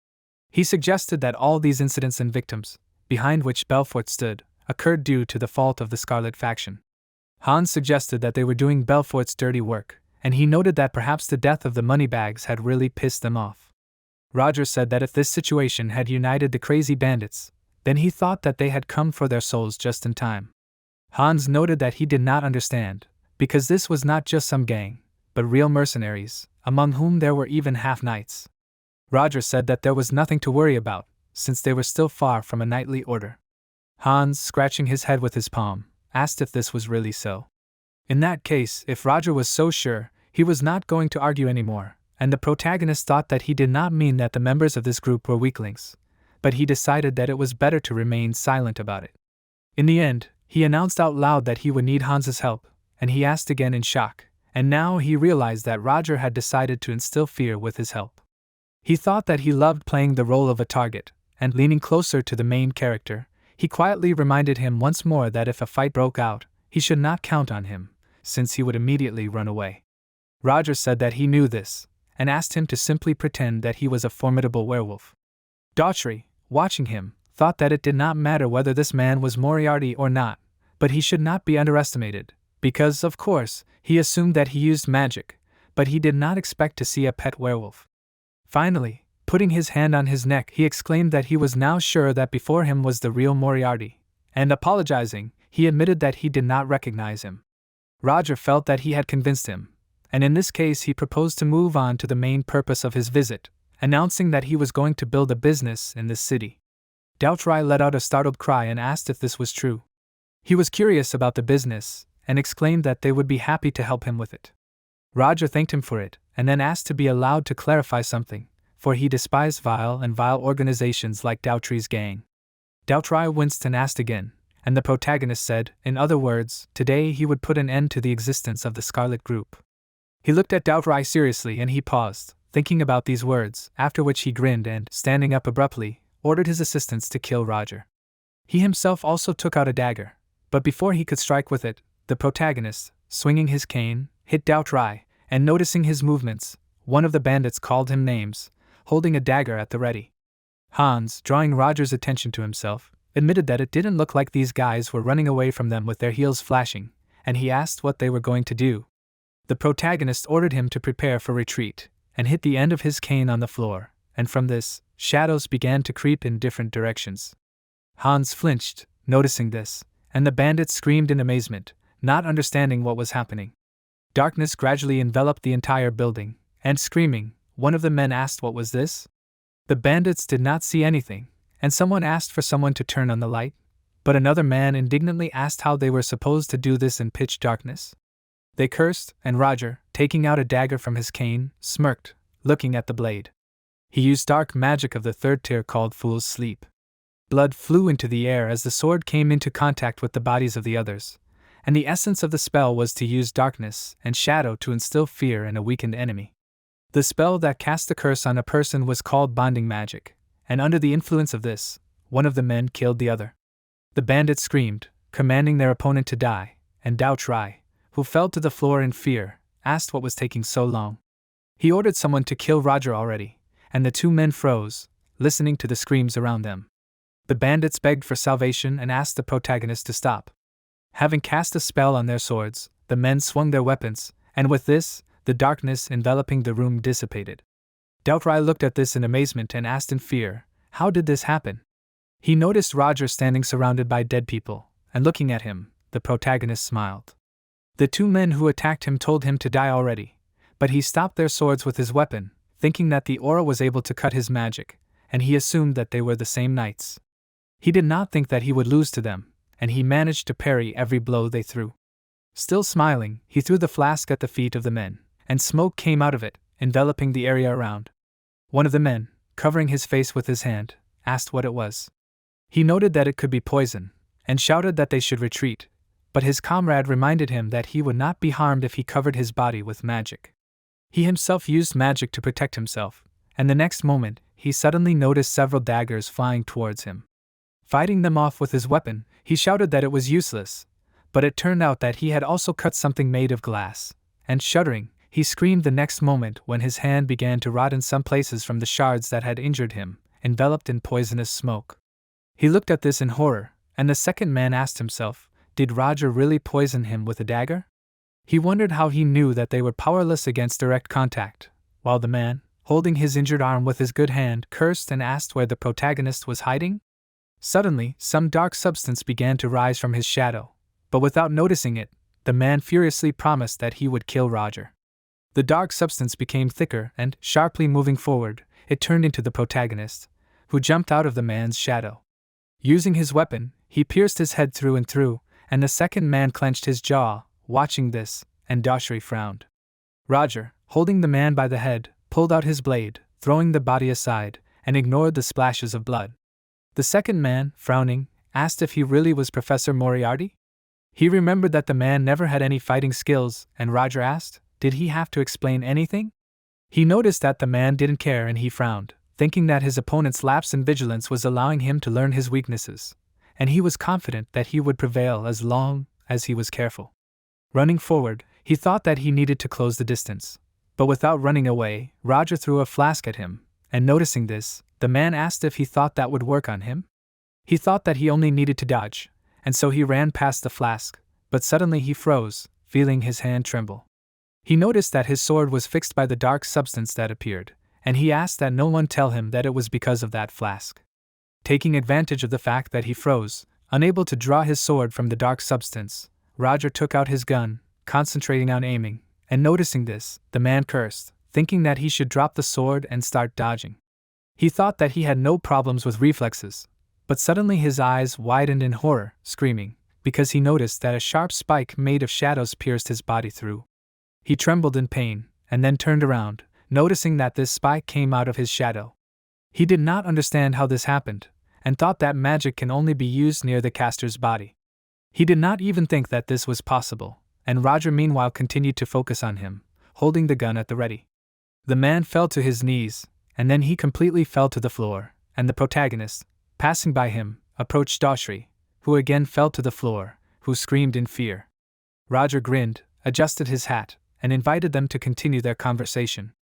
He suggested that all these incidents and victims, behind which Belfort stood, occurred due to the fault of the Scarlet faction. Hans suggested that they were doing Belfort's dirty work, and he noted that perhaps the death of the moneybags had really pissed them off. Roger said that if this situation had united the crazy bandits, then he thought that they had come for their souls just in time. Hans noted that he did not understand, because this was not just some gang, but real mercenaries, among whom there were even half-knights. Roger said that there was nothing to worry about, since they were still far from a knightly order. Hans, scratching his head with his palm, asked if this was really so. In that case, if Roger was so sure, he was not going to argue anymore, and the protagonist thought that he did not mean that the members of this group were weaklings, but he decided that it was better to remain silent about it. In the end, he announced out loud that he would need Hans's help, and he asked again in shock, and now he realized that Roger had decided to instill fear with his help. He thought that he loved playing the role of a target, and leaning closer to the main character, he quietly reminded him once more that if a fight broke out, he should not count on him, since he would immediately run away. Roger said that he knew this, and asked him to simply pretend that he was a formidable werewolf. Daughtry, watching him, thought that it did not matter whether this man was Moriarty or not, but he should not be underestimated, because, of course, he assumed that he used magic, but he did not expect to see a pet werewolf. Finally, putting his hand on his neck, he exclaimed that he was now sure that before him was the real Moriarty, and apologizing, he admitted that he did not recognize him. Roger felt that he had convinced him, and in this case he proposed to move on to the main purpose of his visit, announcing that he was going to build a business in this city. Daughtry let out a startled cry and asked if this was true. He was curious about the business, and exclaimed that they would be happy to help him with it. Roger thanked him for it, and then asked to be allowed to clarify something, for he despised vile organizations like Daughtry's gang. Daughtry winced and asked again, and the protagonist said, in other words, today he would put an end to the existence of the Scarlet Group. He looked at Daughtry seriously and he paused, thinking about these words, after which he grinned and, standing up abruptly, ordered his assistants to kill Roger. He himself also took out a dagger, but before he could strike with it, the protagonist, swinging his cane, hit Daughtry, and noticing his movements, one of the bandits called him names, holding a dagger at the ready. Hans, drawing Roger's attention to himself, admitted that it didn't look like these guys were running away from them with their heels flashing, and he asked what they were going to do. The protagonist ordered him to prepare for retreat, and hit the end of his cane on the floor, and from this, shadows began to creep in different directions. Hans flinched, noticing this, and the bandits screamed in amazement, not understanding what was happening. Darkness gradually enveloped the entire building, and screaming, one of the men asked what was this? The bandits did not see anything, and someone asked for someone to turn on the light, but another man indignantly asked how they were supposed to do this in pitch darkness. They cursed, and Roger, taking out a dagger from his cane, smirked, looking at the blade. He used dark magic of the third tier called Fool's Sleep. Blood flew into the air as the sword came into contact with the bodies of the others, and the essence of the spell was to use darkness and shadow to instill fear in a weakened enemy. The spell that cast the curse on a person was called bonding magic, and under the influence of this, one of the men killed the other. The bandits screamed, commanding their opponent to die, and Daughtry, who fell to the floor in fear, asked what was taking so long. He ordered someone to kill Roger already, and the two men froze, listening to the screams around them. The bandits begged for salvation and asked the protagonist to stop. Having cast a spell on their swords, the men swung their weapons, and with this, the darkness enveloping the room dissipated. Daughtry looked at this in amazement and asked in fear, how did this happen? He noticed Roger standing surrounded by dead people, and looking at him, the protagonist smiled. The two men who attacked him told him to die already, but he stopped their swords with his weapon, thinking that the aura was able to cut his magic, and he assumed that they were the same knights. He did not think that he would lose to them, and he managed to parry every blow they threw. Still smiling, he threw the flask at the feet of the men, and smoke came out of it, enveloping the area around. One of the men, covering his face with his hand, asked what it was. He noted that it could be poison, and shouted that they should retreat, but his comrade reminded him that he would not be harmed if he covered his body with magic. He himself used magic to protect himself, and the next moment, he suddenly noticed several daggers flying towards him. Fighting them off with his weapon, he shouted that it was useless, but it turned out that he had also cut something made of glass, and shuddering, he screamed the next moment when his hand began to rot in some places from the shards that had injured him, enveloped in poisonous smoke. He looked at this in horror, And the second man asked himself, did Roger really poison him with a dagger? He wondered how he knew that they were powerless against direct contact, while the man, holding his injured arm with his good hand, cursed and asked where the protagonist was hiding. Suddenly, some dark substance began to rise from his shadow, but without noticing it, the man furiously promised that he would kill Roger. The dark substance became thicker and, sharply moving forward, it turned into the protagonist, who jumped out of the man's shadow. Using his weapon, he pierced his head through and through, and the second man clenched his jaw, watching this, and Dashri frowned. Roger, holding the man by the head, pulled out his blade, throwing the body aside, and ignored the splashes of blood. The second man, frowning, asked if he really was Professor Moriarty. He remembered that the man never had any fighting skills, and Roger asked, did he have to explain anything? He noticed that the man didn't care and he frowned, thinking that his opponent's lapse in vigilance was allowing him to learn his weaknesses, and he was confident that he would prevail as long as he was careful. Running forward, he thought that he needed to close the distance. But without running away, Roger threw a flask at him, and noticing this, the man asked if he thought that would work on him. He thought that he only needed to dodge, and so he ran past the flask, but suddenly he froze, feeling his hand tremble. He noticed that his sword was fixed by the dark substance that appeared, and he asked that no one tell him that it was because of that flask. Taking advantage of the fact that he froze, unable to draw his sword from the dark substance, Roger took out his gun, concentrating on aiming, and noticing this, the man cursed, thinking that he should drop the sword and start dodging. He thought that he had no problems with reflexes, but suddenly his eyes widened in horror, screaming, because he noticed that a sharp spike made of shadows pierced his body through. He trembled in pain, and then turned around, noticing that this spike came out of his shadow. He did not understand how this happened, and thought that magic can only be used near the caster's body. He did not even think that this was possible, and Roger meanwhile continued to focus on him, holding the gun at the ready. The man fell to his knees, and then he completely fell to the floor, and the protagonist, passing by him, approached Dashri, who again fell to the floor, who screamed in fear. Roger grinned, adjusted his hat, and invited them to continue their conversation.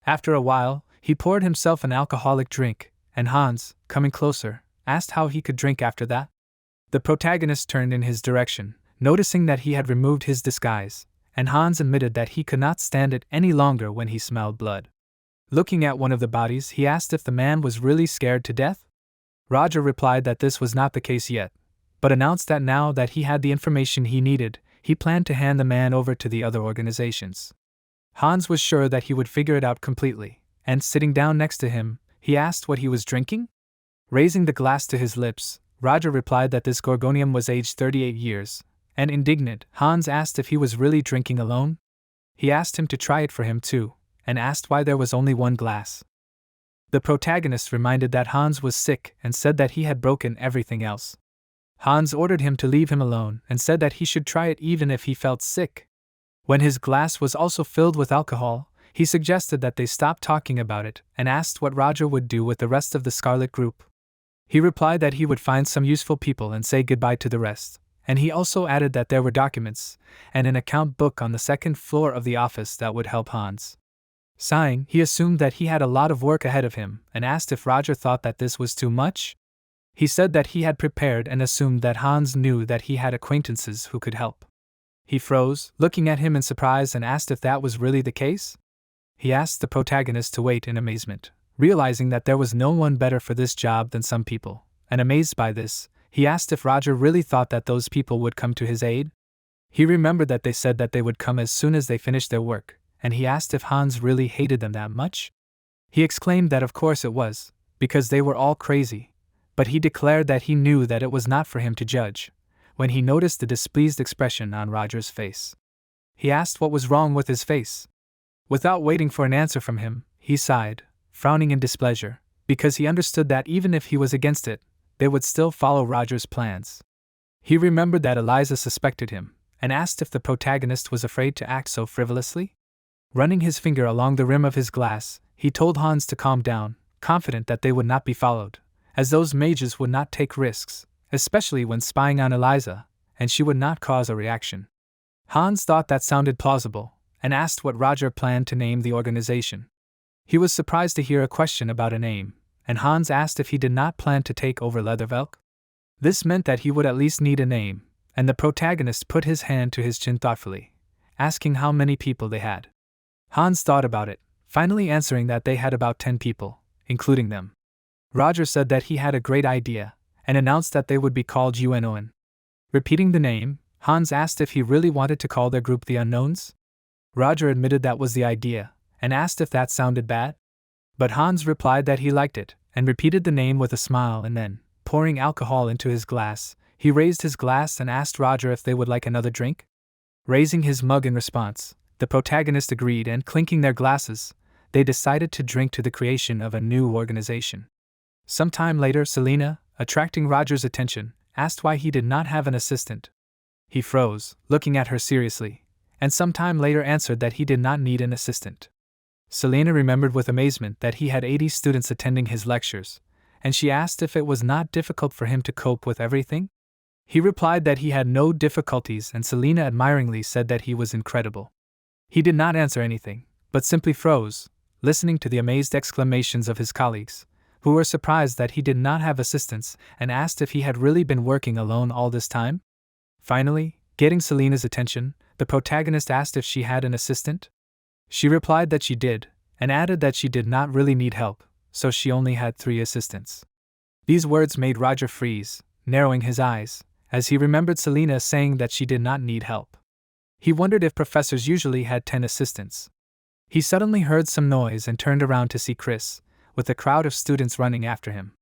After a while, he poured himself an alcoholic drink, and Hans, coming closer, asked how he could drink after that. The protagonist turned in his direction, noticing that he had removed his disguise, and Hans admitted that he could not stand it any longer when he smelled blood. Looking at one of the bodies, he asked if the man was really scared to death. Roger replied that this was not the case yet, but announced that now that he had the information he needed, he planned to hand the man over to the other organizations. Hans was sure that he would figure it out completely, and sitting down next to him, he asked what he was drinking. Raising the glass to his lips, Roger replied that this Gorgonium was aged 38 years, and indignant, Hans asked if he was really drinking alone. He asked him to try it for him too, and asked why there was only one glass. The protagonist reminded that Hans was sick and said that he had broken everything else. Hans ordered him to leave him alone and said that he should try it even if he felt sick. When his glass was also filled with alcohol, he suggested that they stop talking about it and asked what Roger would do with the rest of the Scarlet Group. He replied that he would find some useful people and say goodbye to the rest, and he also added that there were documents and an account book on the second floor of the office that would help Hans. Sighing, he assumed that he had a lot of work ahead of him and asked if Roger thought that this was too much. He said that he had prepared and assumed that Hans knew that he had acquaintances who could help. He froze, looking at him in surprise, and asked if that was really the case. He asked the protagonist to wait in amazement, realizing that there was no one better for this job than some people, and amazed by this, he asked if Roger really thought that those people would come to his aid. He remembered that they said that they would come as soon as they finished their work, and he asked if Hans really hated them that much. He exclaimed that of course it was, because they were all crazy, but he declared that he knew that it was not for him to judge, when he noticed the displeased expression on Roger's face. He asked what was wrong with his face. Without waiting for an answer from him, he sighed, frowning in displeasure, because he understood that even if he was against it, they would still follow Roger's plans. He remembered that Eliza suspected him, and asked if the protagonist was afraid to act so frivolously. Running his finger along the rim of his glass, he told Hans to calm down, confident that they would not be followed, as those mages would not take risks, especially when spying on Eliza, and she would not cause a reaction. Hans thought that sounded plausible, and asked what Roger planned to name the organization. He was surprised to hear a question about a name, and Hans asked if he did not plan to take over Leathervelk. This meant that he would at least need a name, and the protagonist put his hand to his chin thoughtfully, asking how many people they had. Hans thought about it, finally answering that they had about 10 people, including them. Roger said that he had a great idea, and announced that they would be called UNON. Repeating the name, Hans asked if he really wanted to call their group the Unknowns. Roger admitted that was the idea, and asked if that sounded bad. But Hans replied that he liked it, and repeated the name with a smile, and then, pouring alcohol into his glass, he raised his glass and asked Roger if they would like another drink. Raising his mug in response, the protagonist agreed, and clinking their glasses, they decided to drink to the creation of a new organization. Sometime later, Selena, attracting Roger's attention, asked why he did not have an assistant. He froze, looking at her seriously, and sometime later answered that he did not need an assistant. Selena remembered with amazement that he had 80 students attending his lectures, and she asked if it was not difficult for him to cope with everything. He replied that he had no difficulties, and Selena admiringly said that he was incredible. He did not answer anything, but simply froze, listening to the amazed exclamations of his colleagues, who were surprised that he did not have assistants, and asked if he had really been working alone all this time. Finally, getting Selena's attention, the protagonist asked if she had an assistant. She replied that she did, and added that she did not really need help, so she only had 3 assistants. These words made Roger freeze, narrowing his eyes, as he remembered Selena saying that she did not need help. He wondered if professors usually had 10 assistants. He suddenly heard some noise and turned around to see Chris, with a crowd of students running after him.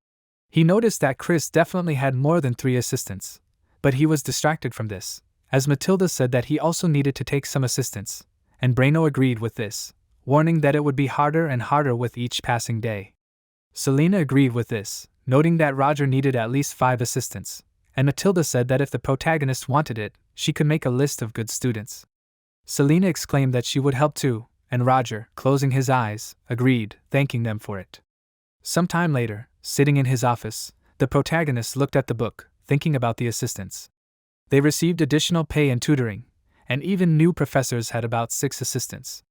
He noticed that Chris definitely had more than 3 assistants, but he was distracted from this, as Matilda said that he also needed to take some assistants, and Breno agreed with this, warning that it would be harder and harder with each passing day. Selena agreed with this, noting that Roger needed at least 5 assistants, and Matilda said that if the protagonist wanted it, she could make a list of good students. Selena exclaimed that she would help too, and Roger, closing his eyes, agreed, thanking them for it. Some time later, sitting in his office, the protagonist looked at the book, thinking about the assistants. They received additional pay and tutoring, and even new professors had about 6 assistants.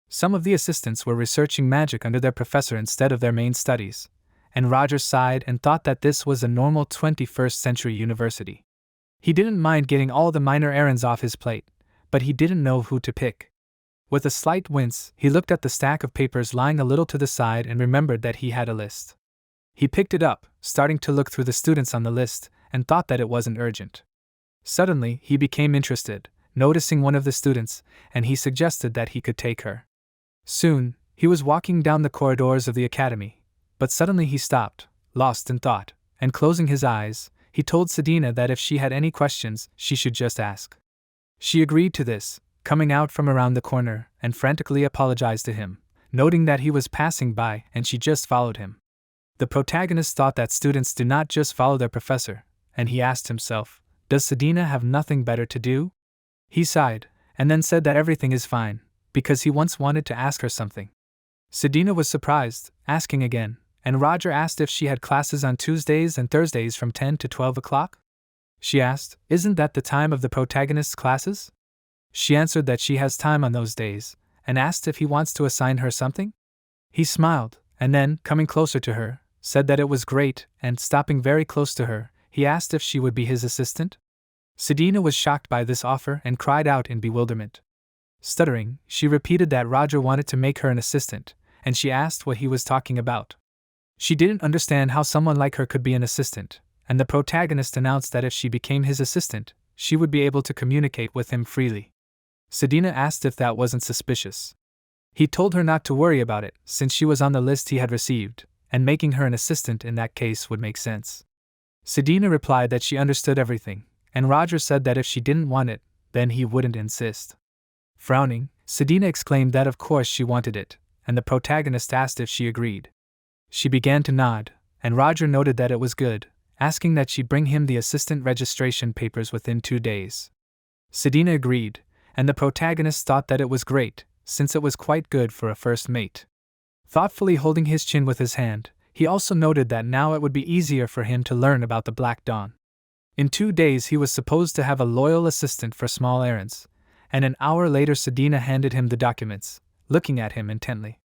Some of the assistants were researching magic under their professor instead of their main studies, and Roger sighed and thought that this was a normal 21st century university. He didn't mind getting all the minor errands off his plate, but he didn't know who to pick. With a slight wince, he looked at the stack of papers lying a little to the side and remembered that he had a list. He picked it up, starting to look through the students on the list, and thought that it wasn't urgent. Suddenly, he became interested, noticing one of the students, and he suggested that he could take her. Soon, he was walking down the corridors of the academy, but suddenly he stopped, lost in thought, and closing his eyes, he told Sedina that if she had any questions, she should just ask. She agreed to this, coming out from around the corner, and frantically apologized to him, noting that he was passing by and she just followed him. The protagonist thought that students do not just follow their professor, and he asked himself, does Sedina have nothing better to do? He sighed, and then said that everything is fine, because he once wanted to ask her something. Sedina was surprised, asking again, and Roger asked if she had classes on Tuesdays and Thursdays from 10 to 12 o'clock. She asked, isn't that the time of the protagonist's classes? She answered that she has time on those days, and asked if he wants to assign her something. He smiled, and then, coming closer to her, said that it was great, and stopping very close to her, he asked if she would be his assistant. Sedina was shocked by this offer and cried out in bewilderment. Stuttering, she repeated that Roger wanted to make her an assistant, and she asked what he was talking about. She didn't understand how someone like her could be an assistant, and the protagonist announced that if she became his assistant, she would be able to communicate with him freely. Sedina asked if that wasn't suspicious. He told her not to worry about it, since she was on the list he had received, and making her an assistant in that case would make sense. Sedina replied that she understood everything, and Roger said that if she didn't want it, then he wouldn't insist. Frowning, Sedina exclaimed that of course she wanted it, and the protagonist asked if she agreed. She began to nod, and Roger noted that it was good, asking that she bring him the assistant registration papers within 2 days. Sedina agreed, and the protagonist thought that it was great, since it was quite good for a first mate. Thoughtfully holding his chin with his hand, he also noted that now it would be easier for him to learn about the Black Dawn. In 2 days he was supposed to have a loyal assistant for small errands, and an hour later Sedina handed him the documents, looking at him intently.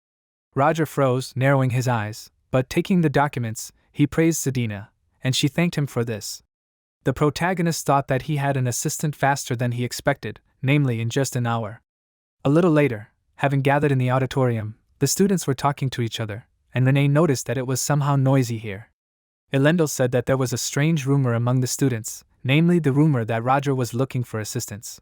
Roger froze, narrowing his eyes, but taking the documents, he praised Sedina, and she thanked him for this. The protagonist thought that he had an assistant faster than he expected, namely in just an hour. A little later, having gathered in the auditorium, the students were talking to each other, and Renee noticed that it was somehow noisy here. Elendil said that there was a strange rumor among the students, namely the rumor that Roger was looking for assistance.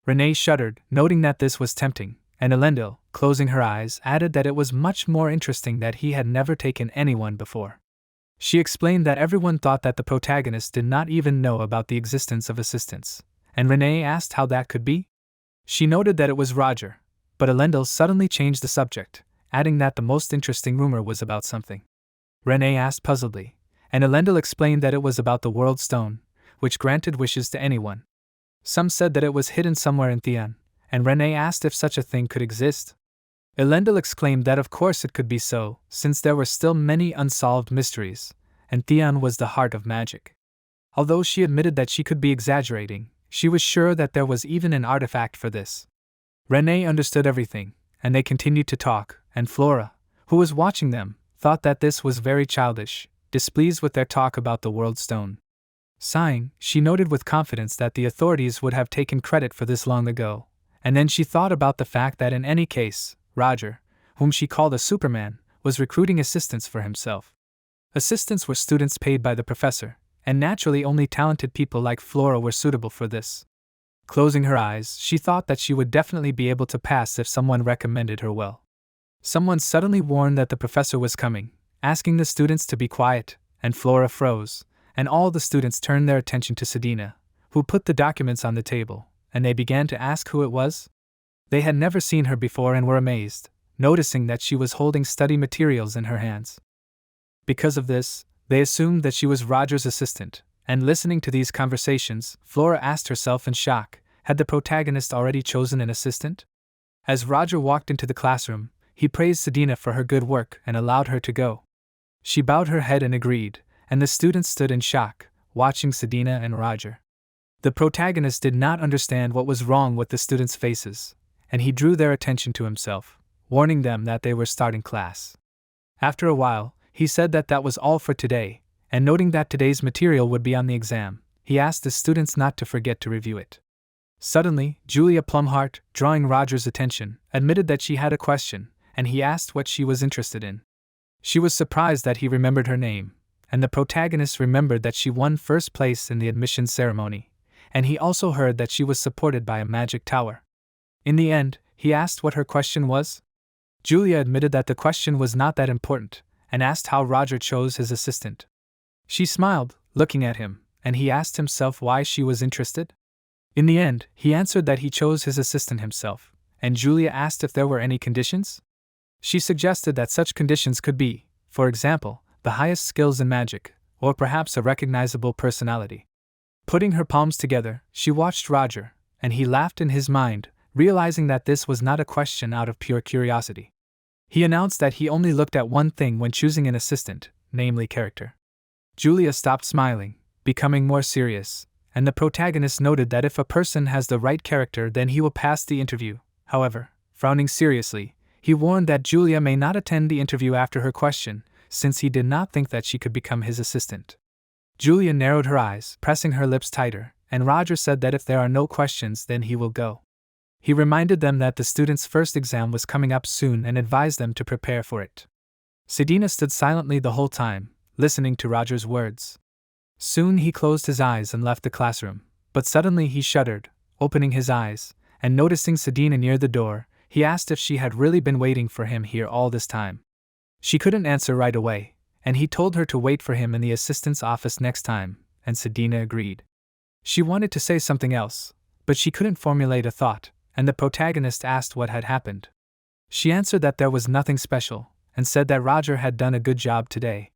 Renee shuddered, noting that this was tempting, and Elendil, closing her eyes, added that it was much more interesting that he had never taken anyone before. She explained that everyone thought that the protagonist did not even know about the existence of assistants, and Renee asked how that could be. She noted that it was Roger, but Elendil suddenly changed the subject, adding that the most interesting rumor was about something. Renee asked puzzledly, and Elendil explained that it was about the World Stone, which granted wishes to anyone. Some said that it was hidden somewhere in Theon, and Renee asked if such a thing could exist. Elendil exclaimed that of course it could be so, since there were still many unsolved mysteries, and Theon was the heart of magic. Although she admitted that she could be exaggerating, she was sure that there was even an artifact for this. Renee understood everything, and they continued to talk, and Flora, who was watching them, thought that this was very childish, displeased with their talk about the World Stone. Sighing, she noted with confidence that the authorities would have taken credit for this long ago, and then she thought about the fact that in any case, Roger, whom she called a Superman, was recruiting assistants for himself. Assistants were students paid by the professor, and naturally only talented people like Flora were suitable for this. Closing her eyes, she thought that she would definitely be able to pass if someone recommended her well. Someone suddenly warned that the professor was coming, asking the students to be quiet, and Flora froze, and all the students turned their attention to Sedina, who put the documents on the table, and they began to ask who it was. They had never seen her before and were amazed, noticing that she was holding study materials in her hands. Because of this, they assumed that she was Roger's assistant, and listening to these conversations, Flora asked herself in shock, had the protagonist already chosen an assistant? As Roger walked into the classroom, he praised Sedina for her good work and allowed her to go. She bowed her head and agreed, and the students stood in shock, watching Sedina and Roger. The protagonist did not understand what was wrong with the students' faces, and he drew their attention to himself, warning them that they were starting class. After a while, he said that that was all for today, and noting that today's material would be on the exam, he asked the students not to forget to review it. Suddenly, Julia Plumhart, drawing Roger's attention, admitted that she had a question, and he asked what she was interested in. She was surprised that he remembered her name, and the protagonist remembered that she won first place in the admissions ceremony, and he also heard that she was supported by a magic tower. In the end, he asked what her question was. Julia admitted that the question was not that important, and asked how Roger chose his assistant. She smiled, looking at him, and he asked himself why she was interested. In the end, he answered that he chose his assistant himself, and Julia asked if there were any conditions. She suggested that such conditions could be, for example, the highest skills in magic, or perhaps a recognizable personality. Putting her palms together, she watched Roger, and he laughed in his mind, realizing that this was not a question out of pure curiosity. He announced that he only looked at one thing when choosing an assistant, namely character. Julia stopped smiling, becoming more serious, and the protagonist noted that if a person has the right character then he will pass the interview. However, frowning seriously, he warned that Julia may not attend the interview after her question, since he did not think that she could become his assistant. Julia narrowed her eyes, pressing her lips tighter, and Roger said that if there are no questions then he will go. He reminded them that the students' first exam was coming up soon and advised them to prepare for it. Sedina stood silently the whole time, listening to Roger's words. Soon he closed his eyes and left the classroom, but suddenly he shuddered, opening his eyes, and noticing Sedina near the door, he asked if she had really been waiting for him here all this time. She couldn't answer right away, and he told her to wait for him in the assistant's office next time, and Sedina agreed. She wanted to say something else, but she couldn't formulate a thought, and the protagonist asked what had happened. She answered that there was nothing special, and said that Roger had done a good job today.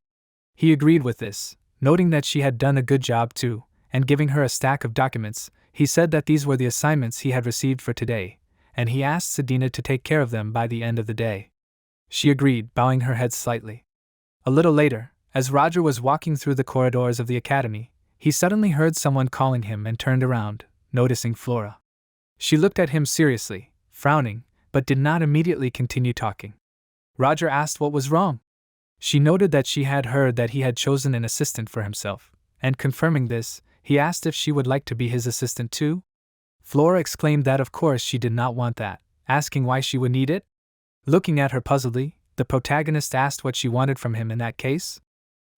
He agreed with this, noting that she had done a good job too, and giving her a stack of documents, he said that these were the assignments he had received for today, and he asked Sedina to take care of them by the end of the day. She agreed, bowing her head slightly. A little later, as Roger was walking through the corridors of the academy, he suddenly heard someone calling him and turned around, noticing Flora. She looked at him seriously, frowning, but did not immediately continue talking. Roger asked what was wrong. She noted that she had heard that he had chosen an assistant for himself, and confirming this, He asked if she would like to be his assistant too. Flora exclaimed that of course she did not want that, asking why she would need it. Looking at her puzzledly, the protagonist asked what she wanted from him in that case.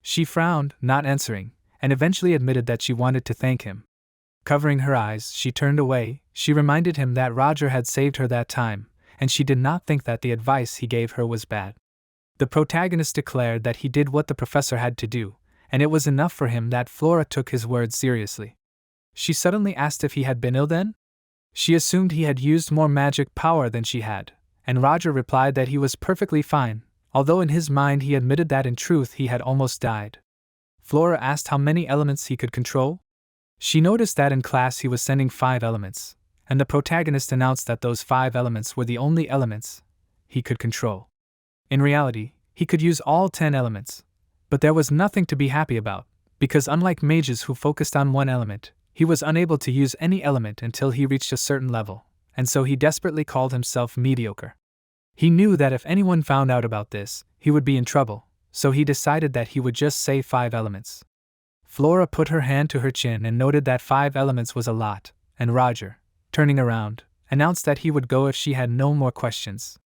She frowned, not answering, and eventually admitted that she wanted to thank him. Covering her eyes, she turned away. She reminded him that Roger had saved her that time, and she did not think that the advice he gave her was bad. The protagonist declared that he did what the professor had to do, and it was enough for him that Flora took his words seriously. She suddenly asked if he had been ill then? She assumed he had used more magic power than she had, and Roger replied that he was perfectly fine, although in his mind he admitted that in truth he had almost died. Flora asked how many elements he could control. She noticed that in class he was sending 5 elements, and the protagonist announced that those 5 elements were the only elements he could control. In reality, he could use all 10 elements, but there was nothing to be happy about, because unlike mages who focused on one element, he was unable to use any element until he reached a certain level, and so he desperately called himself mediocre. He knew that if anyone found out about this, he would be in trouble, so he decided that he would just say 5 elements. Flora put her hand to her chin and noted that 5 elements was a lot, and Roger, turning around, announced that he would go if she had no more questions.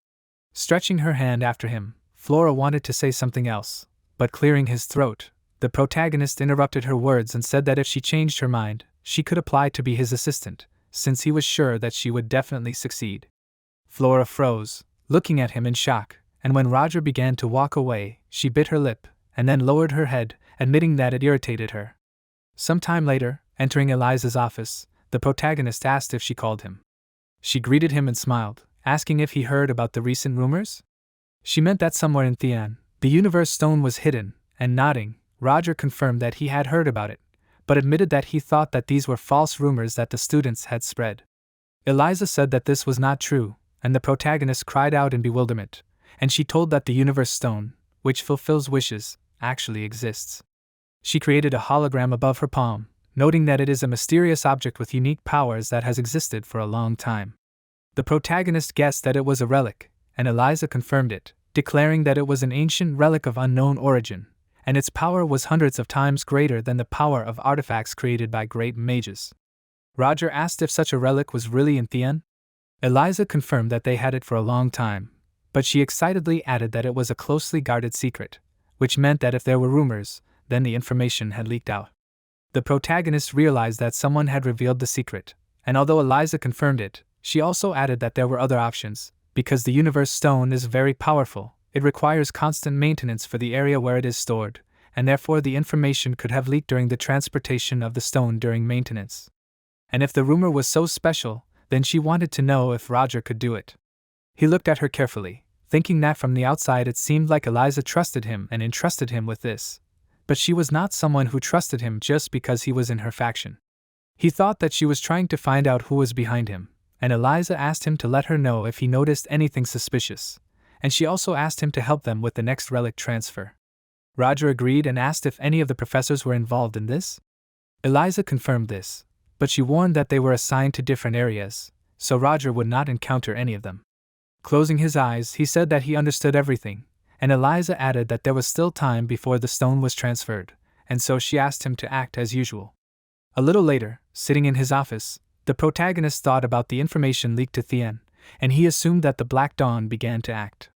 Stretching her hand after him, Flora wanted to say something else, but clearing his throat, the protagonist interrupted her words and said that if she changed her mind, she could apply to be his assistant, since he was sure that she would definitely succeed. Flora froze, looking at him in shock, and when Roger began to walk away, she bit her lip, and then lowered her head, admitting that it irritated her. Some time later, entering Eliza's office, the protagonist asked if she called him. She greeted him and smiled, asking if he heard about the recent rumors. She meant that somewhere in Thean, the universe stone was hidden, and nodding, Roger confirmed that he had heard about it, but admitted that he thought that these were false rumors that the students had spread. Eliza said that this was not true, and the protagonist cried out in bewilderment, and she told that the universe stone, which fulfills wishes, actually exists. She created a hologram above her palm, noting that it is a mysterious object with unique powers that has existed for a long time. The protagonist guessed that it was a relic, and Eliza confirmed it, declaring that it was an ancient relic of unknown origin, and its power was hundreds of times greater than the power of artifacts created by great mages. Roger asked if such a relic was really in Thean. Eliza confirmed that they had it for a long time, but she excitedly added that it was a closely guarded secret, which meant that if there were rumors, then the information had leaked out. The protagonist realized that someone had revealed the secret, and although Eliza confirmed it, she also added that there were other options. Because the universe stone is very powerful, it requires constant maintenance for the area where it is stored, and therefore the information could have leaked during the transportation of the stone during maintenance. And if the rumor was so special, then she wanted to know if Roger could do it. He looked at her carefully, thinking that from the outside it seemed like Eliza trusted him and entrusted him with this, but she was not someone who trusted him just because he was in her faction. He thought that she was trying to find out who was behind him, and Eliza asked him to let her know if he noticed anything suspicious, and she also asked him to help them with the next relic transfer. Roger agreed and asked if any of the professors were involved in this. Eliza confirmed this, but she warned that they were assigned to different areas, so Roger would not encounter any of them. Closing his eyes, he said that he understood everything, and Eliza added that there was still time before the stone was transferred, and so she asked him to act as usual. A little later, sitting in his office, the protagonist thought about the information leaked to Thean, and he assumed that the Black Dawn began to act.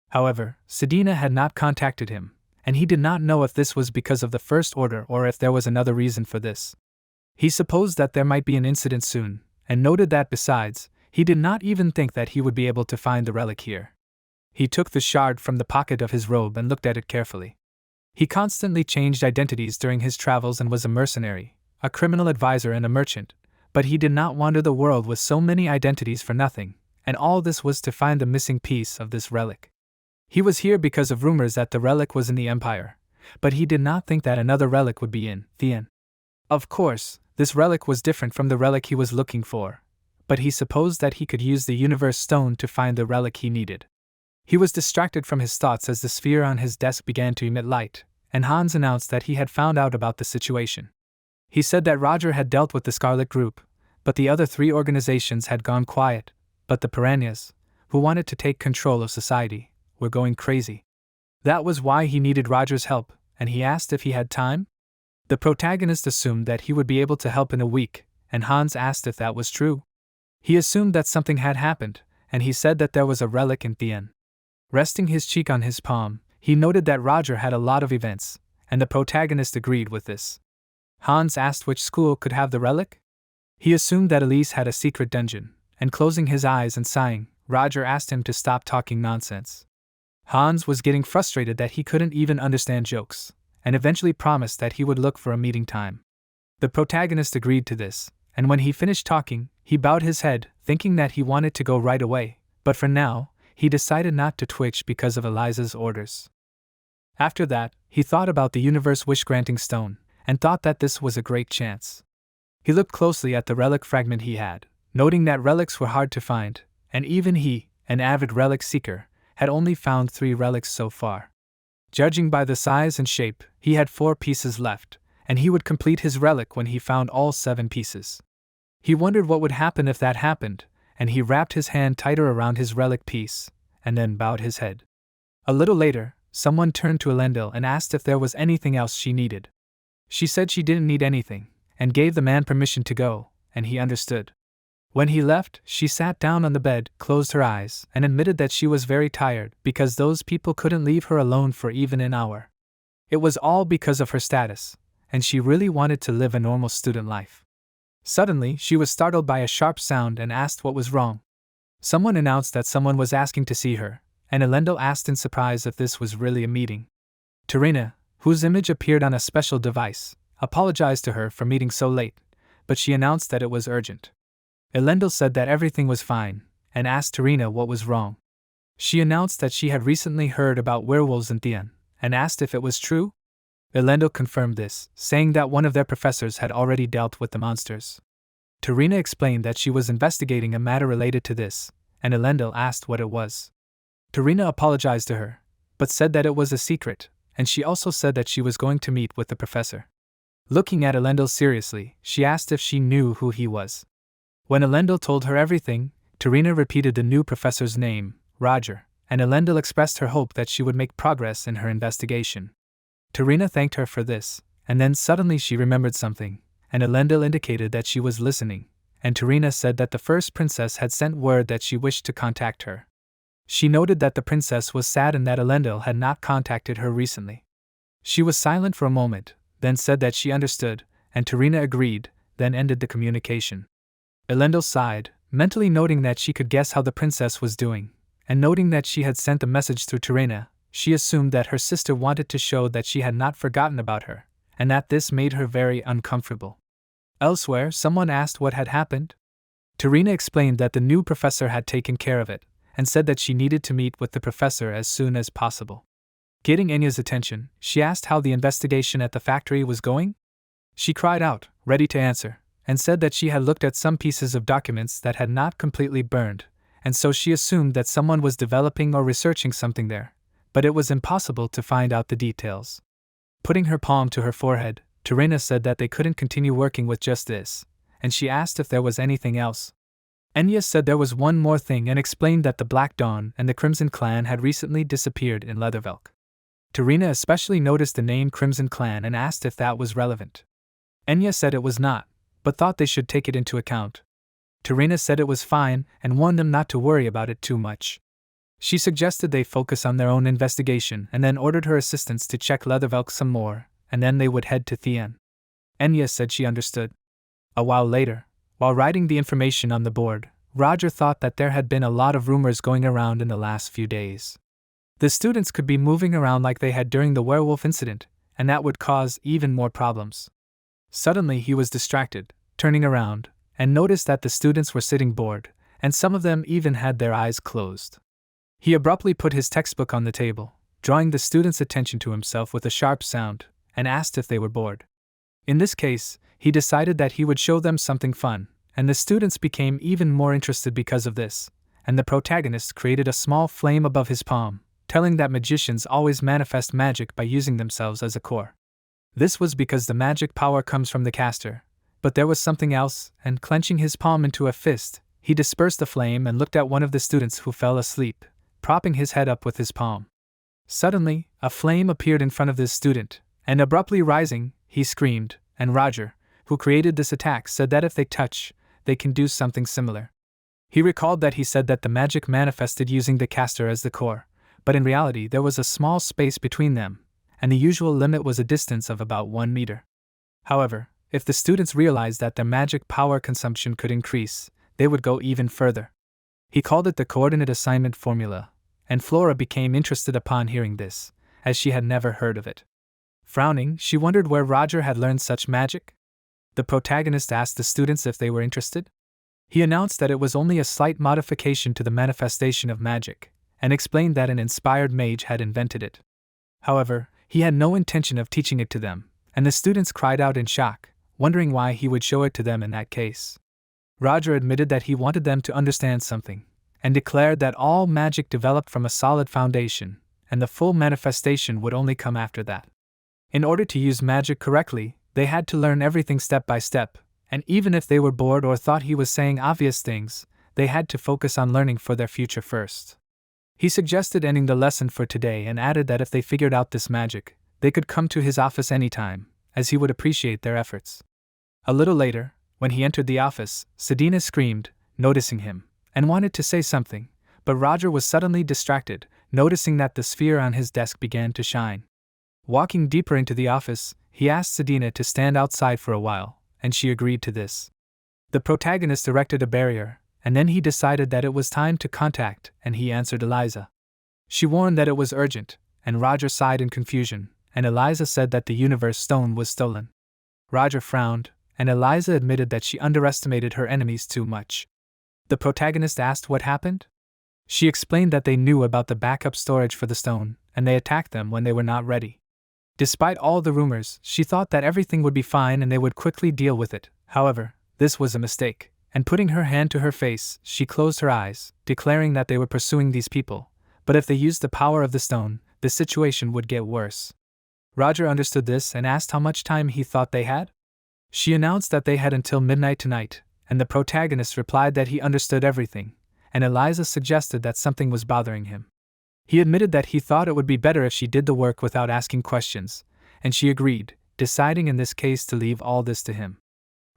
However, Sedina had not contacted him, and he did not know if this was because of the First Order or if there was another reason for this. He supposed that there might be an incident soon, and noted that besides, he did not even think that he would be able to find the relic here. He took the shard from the pocket of his robe and looked at it carefully. He constantly changed identities during his travels and was a mercenary, a criminal advisor and a merchant, but he did not wander the world with so many identities for nothing, and all this was to find the missing piece of this relic. He was here because of rumors that the relic was in the Empire, but he did not think that another relic would be in Thean. Of course, this relic was different from the relic he was looking for, but he supposed that he could use the universe stone to find the relic he needed. He was distracted from his thoughts as the sphere on his desk began to emit light, and Hans announced that he had found out about the situation. He said that Roger had dealt with the Scarlet Group, but the other 3 organizations had gone quiet, but the Piranhas, who wanted to take control of society, were going crazy. That was why he needed Roger's help, and he asked if he had time. The protagonist assumed that he would be able to help in a week, and Hans asked if that was true. He assumed that something had happened, and he said that there was a relic in the inn. Resting his cheek on his palm, he noted that Roger had a lot of events, and the protagonist agreed with this. Hans asked which school could have the relic. He assumed that Elise had a secret dungeon, and closing his eyes and sighing, Roger asked him to stop talking nonsense. Hans was getting frustrated that he couldn't even understand jokes, and eventually promised that he would look for a meeting time. The protagonist agreed to this, and when he finished talking, he bowed his head, thinking that he wanted to go right away, but for now, he decided not to twitch because of Eliza's orders. After that, he thought about the universe wish-granting stone, and thought that this was a great chance. He looked closely at the relic fragment he had, noting that relics were hard to find, and even he, an avid relic seeker, had only found 3 relics so far. Judging by the size and shape, he had 4 pieces left, and he would complete his relic when he found all 7 pieces. He wondered what would happen if that happened, and he wrapped his hand tighter around his relic piece, and then bowed his head. A little later, someone turned to Elendil and asked if there was anything else she needed. She said she didn't need anything, and gave the man permission to go, and he understood. When he left, she sat down on the bed, closed her eyes, and admitted that she was very tired because those people couldn't leave her alone for even an hour. It was all because of her status, and she really wanted to live a normal student life. Suddenly, she was startled by a sharp sound and asked what was wrong. Someone announced that someone was asking to see her, and Elendil asked in surprise if this was really a meeting. Terina, whose image appeared on a special device, apologized to her for meeting so late, but she announced that it was urgent. Elendil said that everything was fine, and asked Terina what was wrong. She announced that she had recently heard about werewolves in Theon, and asked if it was true. Elendil confirmed this, saying that one of their professors had already dealt with the monsters. Terina explained that she was investigating a matter related to this, and Elendil asked what it was. Terina apologized to her, but said that it was a secret, and she also said that she was going to meet with the professor. Looking at Elendil seriously, she asked if she knew who he was. When Elendil told her everything, Terina repeated the new professor's name, Roger, and Elendil expressed her hope that she would make progress in her investigation. Terina thanked her for this, and then suddenly she remembered something, and Elendil indicated that she was listening, and Terina said that the first princess had sent word that she wished to contact her. She noted that the princess was sad and that Elendil had not contacted her recently. She was silent for a moment, then said that she understood, and Terina agreed, then ended the communication. Elendil sighed, mentally noting that she could guess how the princess was doing, and noting that she had sent the message through Terina, she assumed that her sister wanted to show that she had not forgotten about her, and that this made her very uncomfortable. Elsewhere, someone asked what had happened. Terina explained that the new professor had taken care of it, and said that she needed to meet with the professor as soon as possible. Getting Enya's attention, she asked how the investigation at the factory was going. She cried out, ready to answer, and said that she had looked at some pieces of documents that had not completely burned, and so she assumed that someone was developing or researching something there, but it was impossible to find out the details. Putting her palm to her forehead, Terina said that they couldn't continue working with just this, and she asked if there was anything else. Enya said there was one more thing and explained that the Black Dawn and the Crimson Clan had recently disappeared in Leathervelk. Terina especially noticed the name Crimson Clan and asked if that was relevant. Enya said it was not, but thought they should take it into account. Terina said it was fine and warned them not to worry about it too much. She suggested they focus on their own investigation and then ordered her assistants to check Leathervelk some more, and then they would head to Theon. Enya said she understood. A while later, while writing the information on the board, Roger thought that there had been a lot of rumors going around in the last few days. The students could be moving around like they had during the werewolf incident, and that would cause even more problems. Suddenly he was distracted, turning around, and noticed that the students were sitting bored, and some of them even had their eyes closed. He abruptly put his textbook on the table, drawing the students' attention to himself with a sharp sound, and asked if they were bored. In this case, he decided that he would show them something fun, and the students became even more interested because of this, and the protagonist created a small flame above his palm, telling that magicians always manifest magic by using themselves as a core. This was because the magic power comes from the caster, but there was something else, and clenching his palm into a fist, he dispersed the flame and looked at one of the students who fell asleep, propping his head up with his palm. Suddenly, a flame appeared in front of this student, and abruptly rising, he screamed, and Roger, who created this attack, said that if they touch, they can do something similar. He recalled that he said that the magic manifested using the caster as the core, but in reality there was a small space between them, and the usual limit was a distance of about 1 meter. However, if the students realized that their magic power consumption could increase, they would go even further. He called it the coordinate assignment formula, and Flora became interested upon hearing this, as she had never heard of it. Frowning, she wondered where Roger had learned such magic. The protagonist asked the students if they were interested. He announced that it was only a slight modification to the manifestation of magic, and explained that an inspired mage had invented it. However, he had no intention of teaching it to them, and the students cried out in shock, wondering why he would show it to them in that case. Roger admitted that he wanted them to understand something, and declared that all magic developed from a solid foundation, and the full manifestation would only come after that. In order to use magic correctly, they had to learn everything step by step, and even if they were bored or thought he was saying obvious things, they had to focus on learning for their future first. He suggested ending the lesson for today and added that if they figured out this magic, they could come to his office anytime, as he would appreciate their efforts. A little later, when he entered the office, Sedina screamed, noticing him, and wanted to say something, but Roger was suddenly distracted, noticing that the sphere on his desk began to shine. Walking deeper into the office, he asked Sedina to stand outside for a while, and she agreed to this. The protagonist erected a barrier, and then he decided that it was time to contact, and he answered Eliza. She warned that it was urgent, and Roger sighed in confusion, and Eliza said that the universe stone was stolen. Roger frowned, and Eliza admitted that she underestimated her enemies too much. The protagonist asked what happened. She explained that they knew about the backup storage for the stone, and they attacked them when they were not ready. Despite all the rumors, she thought that everything would be fine and they would quickly deal with it. However, this was a mistake, and putting her hand to her face, she closed her eyes, declaring that they were pursuing these people, but if they used the power of the stone, the situation would get worse. Roger understood this and asked how much time he thought they had. She announced that they had until midnight tonight, and the protagonist replied that he understood everything, and Eliza suggested that something was bothering him. He admitted that he thought it would be better if she did the work without asking questions, and she agreed, deciding in this case to leave all this to him.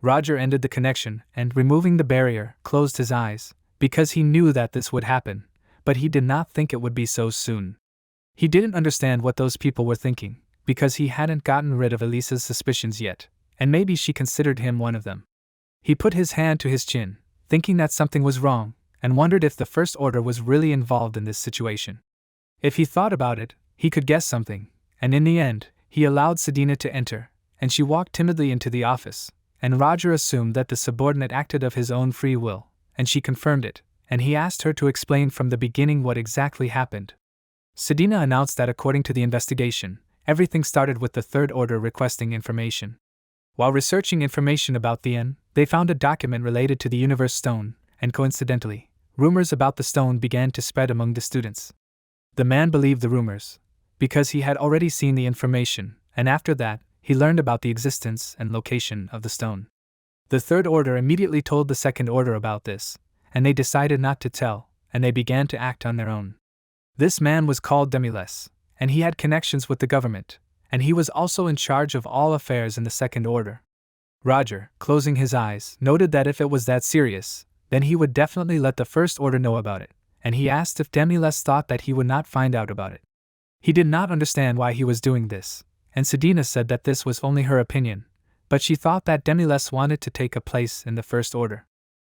Roger ended the connection and, removing the barrier, closed his eyes, because he knew that this would happen, but he did not think it would be so soon. He didn't understand what those people were thinking, because he hadn't gotten rid of Elisa's suspicions yet, and maybe she considered him one of them. He put his hand to his chin, thinking that something was wrong, and wondered if the First Order was really involved in this situation. If he thought about it, he could guess something, and in the end, he allowed Sedina to enter, and she walked timidly into the office, and Roger assumed that the subordinate acted of his own free will, and she confirmed it, and he asked her to explain from the beginning what exactly happened. Sedina announced that according to the investigation, everything started with the Third Order requesting information. While researching information about the N, they found a document related to the Universe Stone, and coincidentally, rumors about the stone began to spread among the students. The man believed the rumors, because he had already seen the information, and after that, he learned about the existence and location of the stone. The Third Order immediately told the Second Order about this, and they decided not to tell, and they began to act on their own. This man was called Demiles, and he had connections with the government, and he was also in charge of all affairs in the Second Order. Roger, closing his eyes, noted that if it was that serious, then he would definitely let the First Order know about it, and he asked if Demiles thought that he would not find out about it. He did not understand why he was doing this, and Sedina said that this was only her opinion, but she thought that Demiles wanted to take a place in the First Order.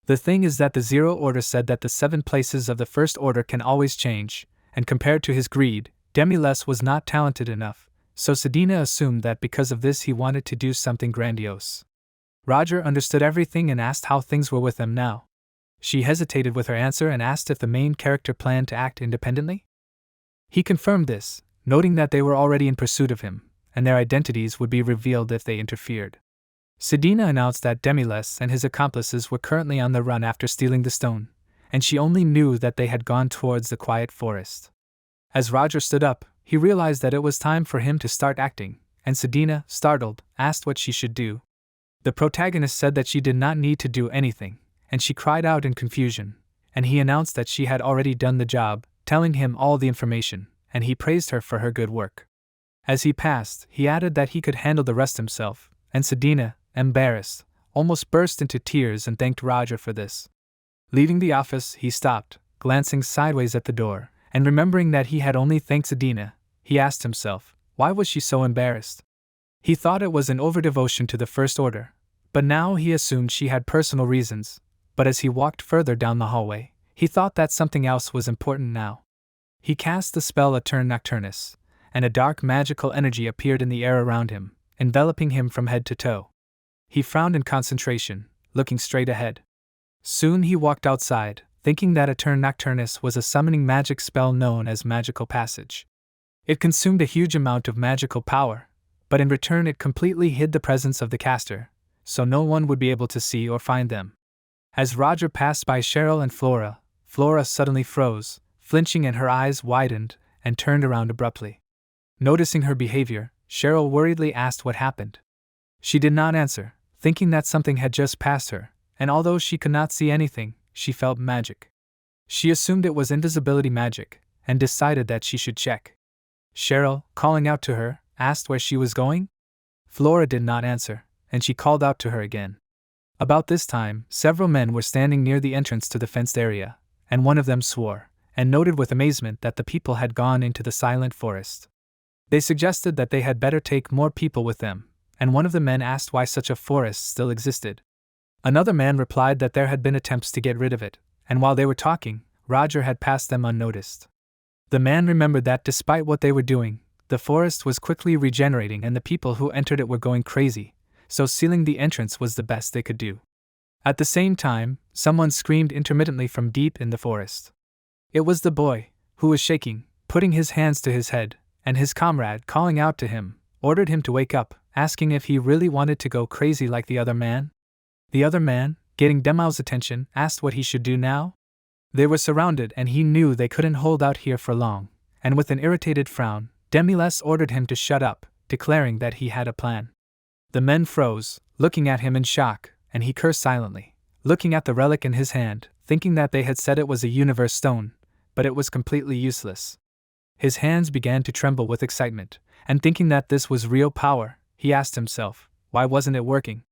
The thing is that the Zero Order said that the 7 places of the First Order can always change, and compared to his greed, Demiles was not talented enough, so Sedina assumed that because of this he wanted to do something grandiose. Roger understood everything and asked how things were with them now. She hesitated with her answer and asked if the main character planned to act independently. He confirmed this, noting that they were already in pursuit of him, and their identities would be revealed if they interfered. Sedina announced that Demiles and his accomplices were currently on the run after stealing the stone, and she only knew that they had gone towards the quiet forest. As Roger stood up, he realized that it was time for him to start acting, and Sedina, startled, asked what she should do. The protagonist said that she did not need to do anything, and she cried out in confusion, and he announced that she had already done the job, telling him all the information, and he praised her for her good work. As he passed, he added that he could handle the rest himself, and Sedina, embarrassed, almost burst into tears and thanked Roger for this. Leaving the office, he stopped, glancing sideways at the door, and remembering that he had only thanked Sedina, he asked himself, why was she so embarrassed? He thought it was an overdevotion to the First Order, but now he assumed she had personal reasons. But as he walked further down the hallway, he thought that something else was important now. He cast the spell Aetern Nocturnus, and a dark magical energy appeared in the air around him, enveloping him from head to toe. He frowned in concentration, looking straight ahead. Soon he walked outside, thinking that Aetern Nocturnus was a summoning magic spell known as Magical Passage. It consumed a huge amount of magical power, but in return it completely hid the presence of the caster, so no one would be able to see or find them. As Roger passed by Cheryl and Flora, Flora suddenly froze, flinching, and her eyes widened and turned around abruptly. Noticing her behavior, Cheryl worriedly asked what happened. She did not answer, thinking that something had just passed her, and although she could not see anything, she felt magic. She assumed it was invisibility magic, and decided that she should check. Cheryl, calling out to her, asked where she was going. Flora did not answer, and she called out to her again. About this time, several men were standing near the entrance to the fenced area, and one of them swore, and noted with amazement that the people had gone into the silent forest. They suggested that they had better take more people with them, and one of the men asked why such a forest still existed. Another man replied that there had been attempts to get rid of it, and while they were talking, Roger had passed them unnoticed. The man remembered that despite what they were doing, the forest was quickly regenerating and the people who entered it were going crazy, so sealing the entrance was the best they could do. At the same time, someone screamed intermittently from deep in the forest. It was the boy, who was shaking, putting his hands to his head, and his comrade, calling out to him, ordered him to wake up, asking if he really wanted to go crazy like the other man. The other man, getting Demi's attention, asked what he should do now. They were surrounded and he knew they couldn't hold out here for long, and with an irritated frown, Demiles ordered him to shut up, declaring that he had a plan. The men froze, looking at him in shock, and he cursed silently, looking at the relic in his hand, thinking that they had said it was a universe stone, but it was completely useless. His hands began to tremble with excitement, and thinking that this was real power, he asked himself, why wasn't it working?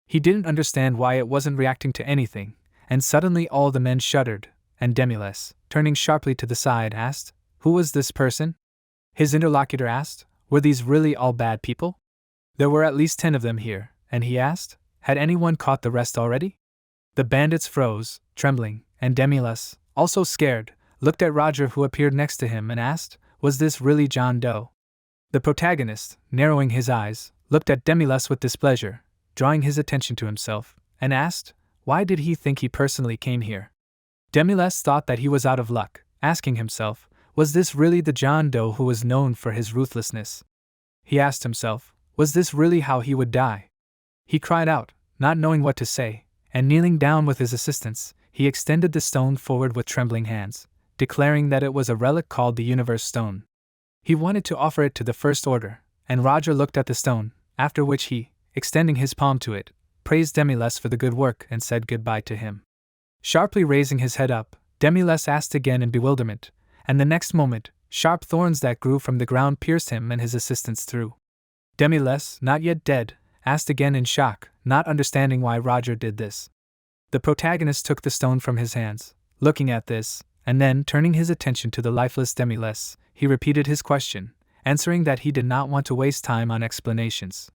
He didn't understand why it wasn't reacting to anything, and suddenly all the men shuddered, and Demiles, turning sharply to the side, asked, "Who was this person?" His interlocutor asked, "Were these really all bad people?" There were at least 10 of them here, and he asked, had anyone caught the rest already? The bandits froze, trembling, and Demiles, also scared, looked at Roger, who appeared next to him, and asked, was this really John Doe? The protagonist, narrowing his eyes, looked at Demiles with displeasure, drawing his attention to himself, and asked, why did he think he personally came here? Demiles thought that he was out of luck, asking himself, was this really the John Doe who was known for his ruthlessness? He asked himself, was this really how he would die? He cried out, not knowing what to say, and kneeling down with his assistants, he extended the stone forward with trembling hands, declaring that it was a relic called the Universe Stone. He wanted to offer it to the First Order, and Roger looked at the stone, after which he, extending his palm to it, praised Demiles for the good work and said goodbye to him. Sharply raising his head up, Demiles asked again in bewilderment, and the next moment, sharp thorns that grew from the ground pierced him and his assistants through. Demiles, not yet dead, asked again in shock, not understanding why Roger did this. The protagonist took the stone from his hands, looking at this, and then, turning his attention to the lifeless Demiles, he repeated his question, answering that he did not want to waste time on explanations.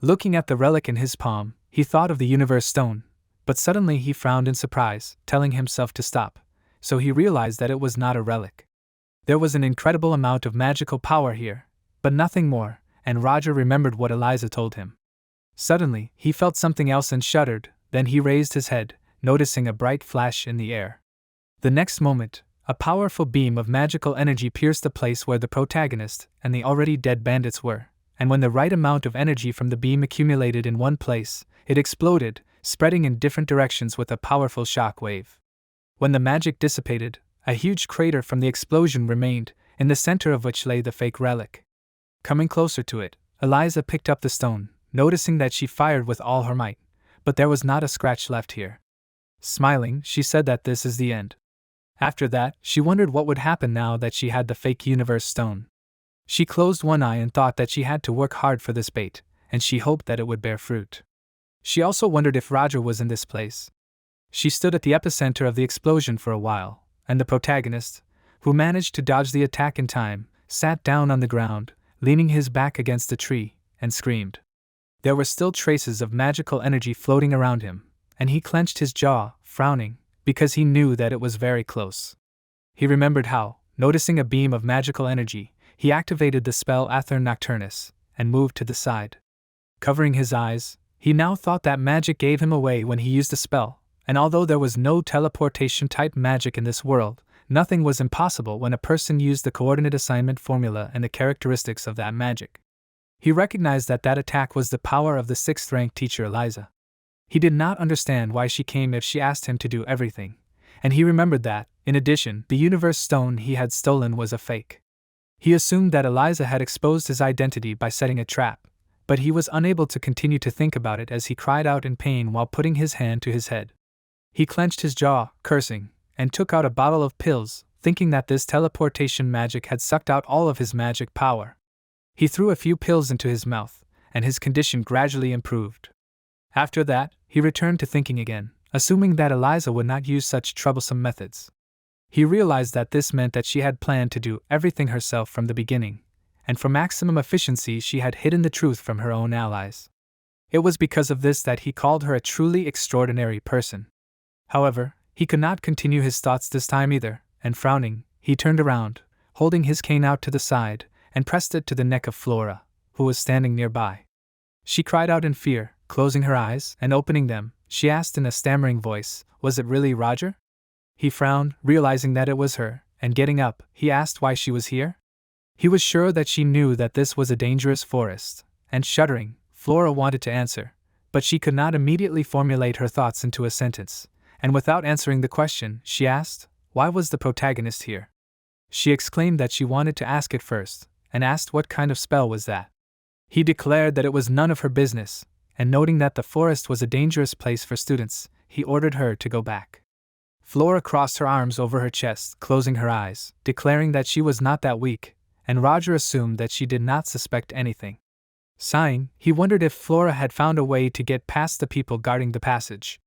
Looking at the relic in his palm, he thought of the Universe Stone, but suddenly he frowned in surprise, telling himself to stop, so he realized that it was not a relic. There was an incredible amount of magical power here, but nothing more, and Roger remembered what Eliza told him. Suddenly, he felt something else and shuddered, then he raised his head, noticing a bright flash in the air. The next moment, a powerful beam of magical energy pierced the place where the protagonist and the already dead bandits were, and when the right amount of energy from the beam accumulated in one place, it exploded, spreading in different directions with a powerful shock wave. When the magic dissipated, a huge crater from the explosion remained, in the center of which lay the fake relic. Coming closer to it, Eliza picked up the stone, noticing that she fired with all her might, but there was not a scratch left here. Smiling, she said that this is the end. After that, she wondered what would happen now that she had the fake Universe Stone. She closed one eye and thought that she had to work hard for this bait, and she hoped that it would bear fruit. She also wondered if Roger was in this place. She stood at the epicenter of the explosion for a while, and the protagonist, who managed to dodge the attack in time, sat down on the ground, leaning his back against a tree, and screamed. There were still traces of magical energy floating around him, and he clenched his jaw, frowning, because he knew that it was very close. He remembered how, noticing a beam of magical energy, he activated the spell Aether Nocturnus, and moved to the side. Covering his eyes, he now thought that magic gave him away when he used the spell, and although there was no teleportation-type magic in this world, nothing was impossible when a person used the coordinate assignment formula and the characteristics of that magic. He recognized that that attack was the power of the 6th-rank teacher Eliza. He did not understand why she came if she asked him to do everything, and he remembered that, in addition, the universe stone he had stolen was a fake. He assumed that Eliza had exposed his identity by setting a trap, but he was unable to continue to think about it as he cried out in pain while putting his hand to his head. He clenched his jaw, cursing, and took out a bottle of pills, thinking that this teleportation magic had sucked out all of his magic power. He threw a few pills into his mouth, and his condition gradually improved. After that, he returned to thinking again, assuming that Eliza would not use such troublesome methods. He realized that this meant that she had planned to do everything herself from the beginning, and for maximum efficiency she had hidden the truth from her own allies. It was because of this that he called her a truly extraordinary person. However, he could not continue his thoughts this time either, and frowning, he turned around, holding his cane out to the side, and pressed it to the neck of Flora, who was standing nearby. She cried out in fear, closing her eyes, and opening them, she asked in a stammering voice, "Was it really Roger?" He frowned, realizing that it was her, and getting up, he asked why she was here. He was sure that she knew that this was a dangerous forest, and shuddering, Flora wanted to answer, but she could not immediately formulate her thoughts into a sentence, and without answering the question, she asked, "Why was the protagonist here?" She exclaimed that she wanted to ask it first, and asked what kind of spell was that. He declared that it was none of her business, and noting that the forest was a dangerous place for students, he ordered her to go back. Flora crossed her arms over her chest, closing her eyes, declaring that she was not that weak, and Roger assumed that she did not suspect anything. Sighing, he wondered if Flora had found a way to get past the people guarding the passage.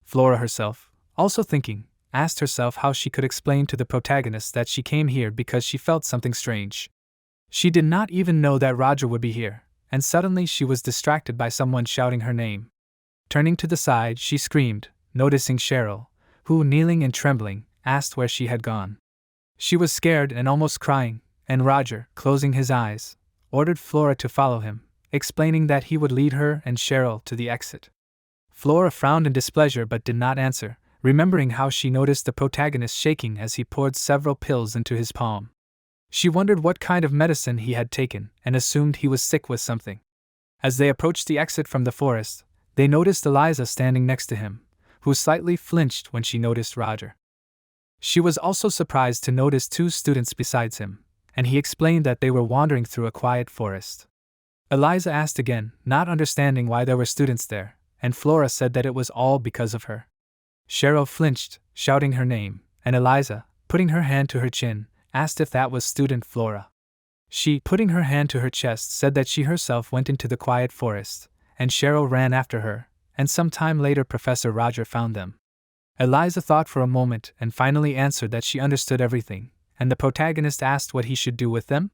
Flora herself, also thinking, asked herself how she could explain to the protagonist that she came here because she felt something strange. She did not even know that Roger would be here, and suddenly she was distracted by someone shouting her name. Turning to the side, she screamed, noticing Cheryl, who, kneeling and trembling, asked where she had gone. She was scared and almost crying, and Roger, closing his eyes, ordered Flora to follow him, explaining that he would lead her and Cheryl to the exit. Flora frowned in displeasure but did not answer, remembering how she noticed the protagonist shaking as he poured several pills into his palm. She wondered what kind of medicine he had taken and assumed he was sick with something. As they approached the exit from the forest, they noticed Eliza standing next to him, who slightly flinched when she noticed Roger. She was also surprised to notice 2 students besides him, and he explained that they were wandering through a quiet forest. Eliza asked again, not understanding why there were students there, and Flora said that it was all because of her. Cheryl flinched, shouting her name, and Eliza, putting her hand to her chin, asked if that was student Flora. She, putting her hand to her chest, said that she herself went into the quiet forest, and Cheryl ran after her, and some time later Professor Roger found them. Eliza thought for a moment and finally answered that she understood everything, and the protagonist asked what he should do with them.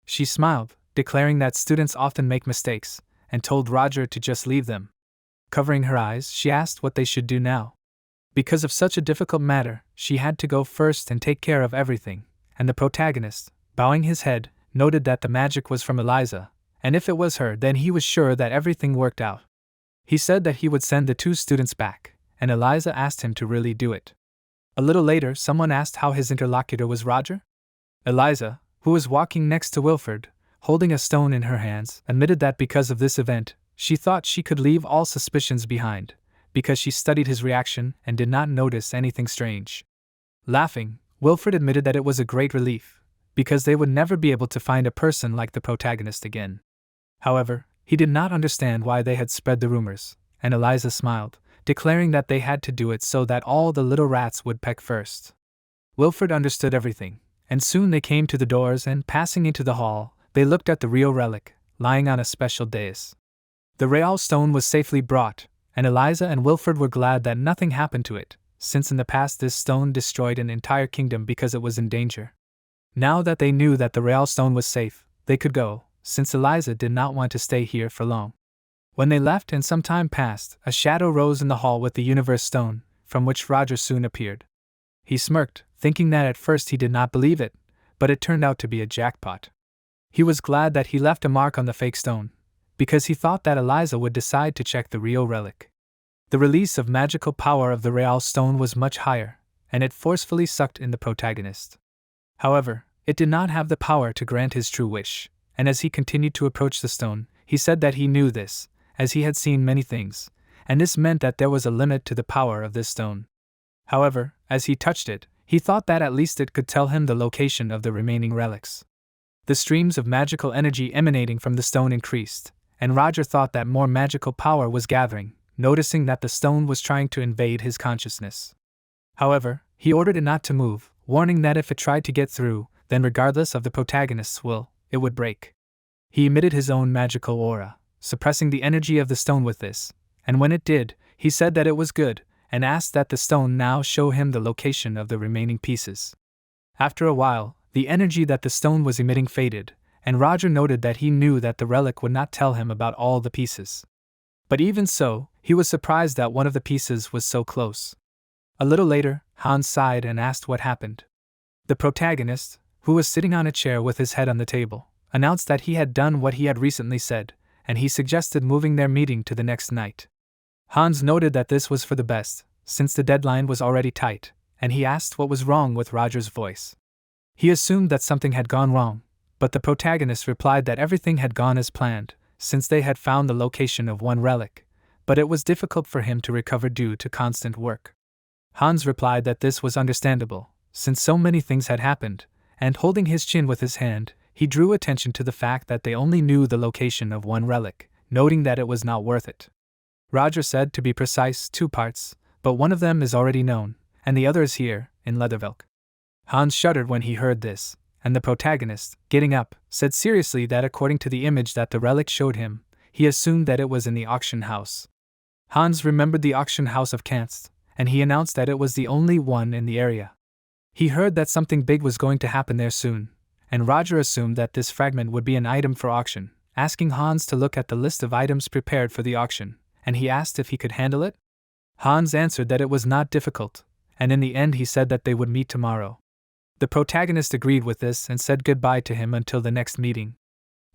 She smiled, declaring that students often make mistakes, and told Roger to just leave them. Covering her eyes, she asked what they should do now. Because of such a difficult matter, she had to go first and take care of everything, and the protagonist, bowing his head, noted that the magic was from Eliza, and if it was her then he was sure that everything worked out. He said that he would send the 2 students back, and Eliza asked him to really do it. A little later someone asked how his interlocutor was Roger. Eliza, who was walking next to Wilford, holding a stone in her hands, admitted that because of this event, she thought she could leave all suspicions behind, because she studied his reaction and did not notice anything strange. Laughing, Wilfred admitted that it was a great relief, because they would never be able to find a person like the protagonist again. However, he did not understand why they had spread the rumors, and Eliza smiled, declaring that they had to do it so that all the little rats would peck first. Wilfred understood everything, and soon they came to the doors and, passing into the hall, they looked at the real relic, lying on a special dais. The real stone was safely brought, and Eliza and Wilfred were glad that nothing happened to it, since in the past this stone destroyed an entire kingdom because it was in danger. Now that they knew that the real stone was safe, they could go, since Eliza did not want to stay here for long. When they left and some time passed, a shadow rose in the hall with the universe stone, from which Roger soon appeared. He smirked, thinking that at first he did not believe it, but it turned out to be a jackpot. He was glad that he left a mark on the fake stone, because he thought that Eliza would decide to check the real relic. The release of magical power of the real stone was much higher, and it forcefully sucked in the protagonist. However, it did not have the power to grant his true wish, and as he continued to approach the stone, he said that he knew this, as he had seen many things, and this meant that there was a limit to the power of this stone. However, as he touched it, he thought that at least it could tell him the location of the remaining relics. The streams of magical energy emanating from the stone increased, and Roger thought that more magical power was gathering, noticing that the stone was trying to invade his consciousness. However, he ordered it not to move, warning that if it tried to get through, then regardless of the protagonist's will, it would break. He emitted his own magical aura, suppressing the energy of the stone with this, and when it did, he said that it was good, and asked that the stone now show him the location of the remaining pieces. After a while, the energy that the stone was emitting faded, and Roger noted that he knew that the relic would not tell him about all the pieces. But even so, he was surprised that one of the pieces was so close. A little later, Hans sighed and asked what happened. The protagonist, who was sitting on a chair with his head on the table, announced that he had done what he had recently said, and he suggested moving their meeting to the next night. Hans noted that this was for the best, since the deadline was already tight, and he asked what was wrong with Roger's voice. He assumed that something had gone wrong, but the protagonist replied that everything had gone as planned, since they had found the location of one relic, but it was difficult for him to recover due to constant work. Hans replied that this was understandable, since so many things had happened, and holding his chin with his hand, he drew attention to the fact that they only knew the location of one relic, noting that it was not worth it. Roger said, to be precise, 2 parts, but one of them is already known, and the other is here, in Leathervelk. Hans shuddered when he heard this, and the protagonist, getting up, said seriously that according to the image that the relic showed him, he assumed that it was in the auction house. Hans remembered the auction house of Kanst, and he announced that it was the only one in the area. He heard that something big was going to happen there soon, and Roger assumed that this fragment would be an item for auction, asking Hans to look at the list of items prepared for the auction, and he asked if he could handle it. Hans answered that it was not difficult, and in the end he said that they would meet tomorrow. The protagonist agreed with this and said goodbye to him until the next meeting.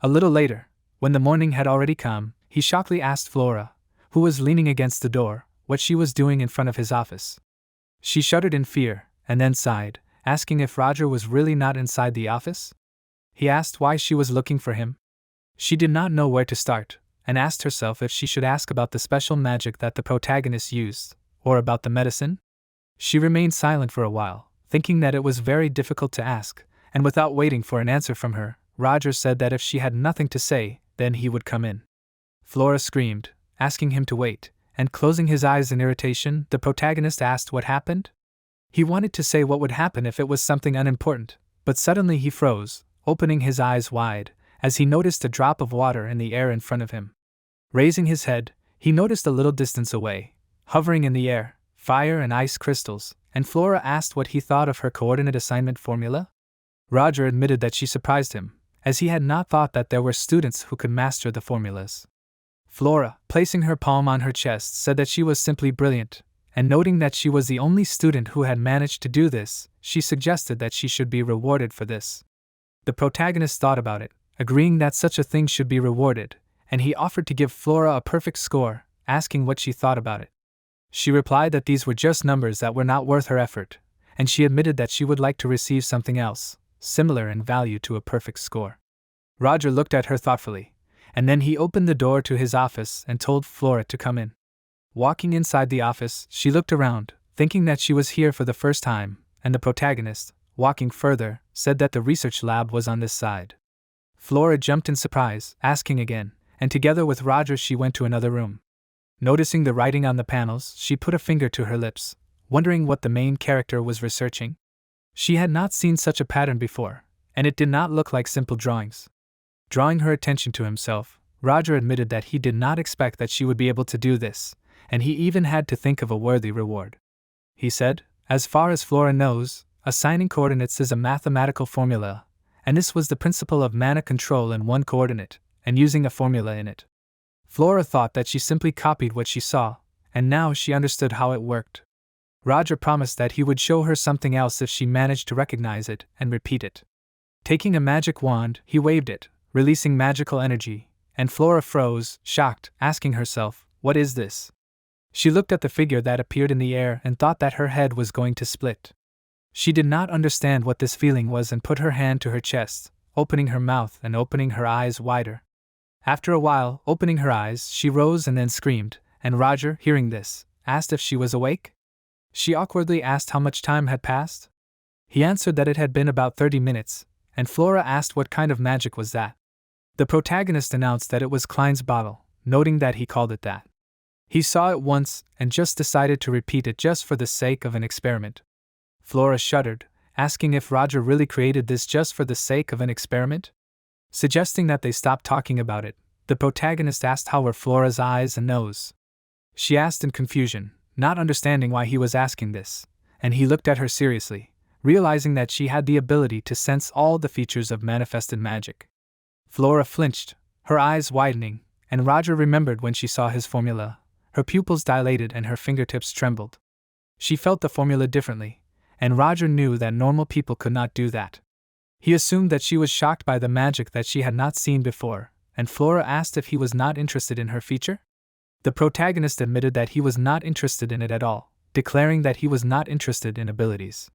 A little later, when the morning had already come, he shockingly asked Flora, who was leaning against the door, what she was doing in front of his office. She shuddered in fear, and then sighed, asking if Roger was really not inside the office. He asked why she was looking for him. She did not know where to start, and asked herself if she should ask about the special magic that the protagonist used, or about the medicine. She remained silent for a while, thinking that it was very difficult to ask, and without waiting for an answer from her, Roger said that if she had nothing to say, then he would come in. Flora screamed, asking him to wait, and closing his eyes in irritation, the protagonist asked what happened. He wanted to say what would happen if it was something unimportant, but suddenly he froze, opening his eyes wide, as he noticed a drop of water in the air in front of him. Raising his head, he noticed a little distance away, hovering in the air, fire and ice crystals, and Flora asked what he thought of her coordinate assignment formula. Roger admitted that she surprised him, as he had not thought that there were students who could master the formulas. Flora, placing her palm on her chest, said that she was simply brilliant, and noting that she was the only student who had managed to do this, she suggested that she should be rewarded for this. The protagonist thought about it, agreeing that such a thing should be rewarded, and he offered to give Flora a perfect score, asking what she thought about it. She replied that these were just numbers that were not worth her effort, and she admitted that she would like to receive something else, similar in value to a perfect score. Roger looked at her thoughtfully, and then he opened the door to his office and told Flora to come in. Walking inside the office, she looked around, thinking that she was here for the first time, and the protagonist, walking further, said that the research lab was on this side. Flora jumped in surprise, asking again, and together with Roger she went to another room. Noticing the writing on the panels, she put a finger to her lips, wondering what the main character was researching. She had not seen such a pattern before, and it did not look like simple drawings. Drawing her attention to himself, Roger admitted that he did not expect that she would be able to do this, and he even had to think of a worthy reward. He said, "As far as Flora knows, assigning coordinates is a mathematical formula, and this was the principle of mana control in one coordinate, and using a formula in it." Flora thought that she simply copied what she saw, and now she understood how it worked. Roger promised that he would show her something else if she managed to recognize it and repeat it. Taking a magic wand, he waved it, releasing magical energy, and Flora froze, shocked, asking herself, "What is this?" She looked at the figure that appeared in the air and thought that her head was going to split. She did not understand what this feeling was and put her hand to her chest, opening her mouth and opening her eyes wider. After a while, opening her eyes, she rose and then screamed, and Roger, hearing this, asked if she was awake. She awkwardly asked how much time had passed. He answered that it had been about 30 minutes, and Flora asked what kind of magic was that. The protagonist announced that it was Klein's bottle, noting that he called it that. He saw it once and just decided to repeat it just for the sake of an experiment. Flora shuddered, asking if Roger really created this just for the sake of an experiment. Suggesting that they stop talking about it, the protagonist asked how were Flora's eyes and nose. She asked in confusion, not understanding why he was asking this, and he looked at her seriously, realizing that she had the ability to sense all the features of manifested magic. Flora flinched, her eyes widening, and Roger remembered when she saw his formula. Her pupils dilated and her fingertips trembled. She felt the formula differently, and Roger knew that normal people could not do that. He assumed that she was shocked by the magic that she had not seen before, and Flora asked if he was not interested in her feature. The protagonist admitted that he was not interested in it at all, declaring that he was not interested in abilities.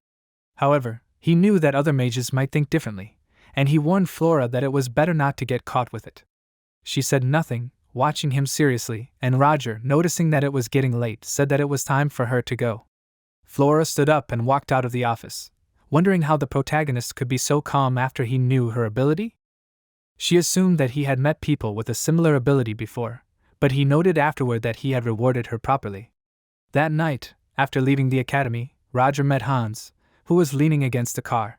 However, he knew that other mages might think differently, and he warned Flora that it was better not to get caught with it. She said nothing, watching him seriously, and Roger, noticing that it was getting late, said that it was time for her to go. Flora stood up and walked out of the office, wondering how the protagonist could be so calm after he knew her ability. She assumed that he had met people with a similar ability before, but he noted afterward that he had rewarded her properly. That night, after leaving the academy, Roger met Hans, who was leaning against a car.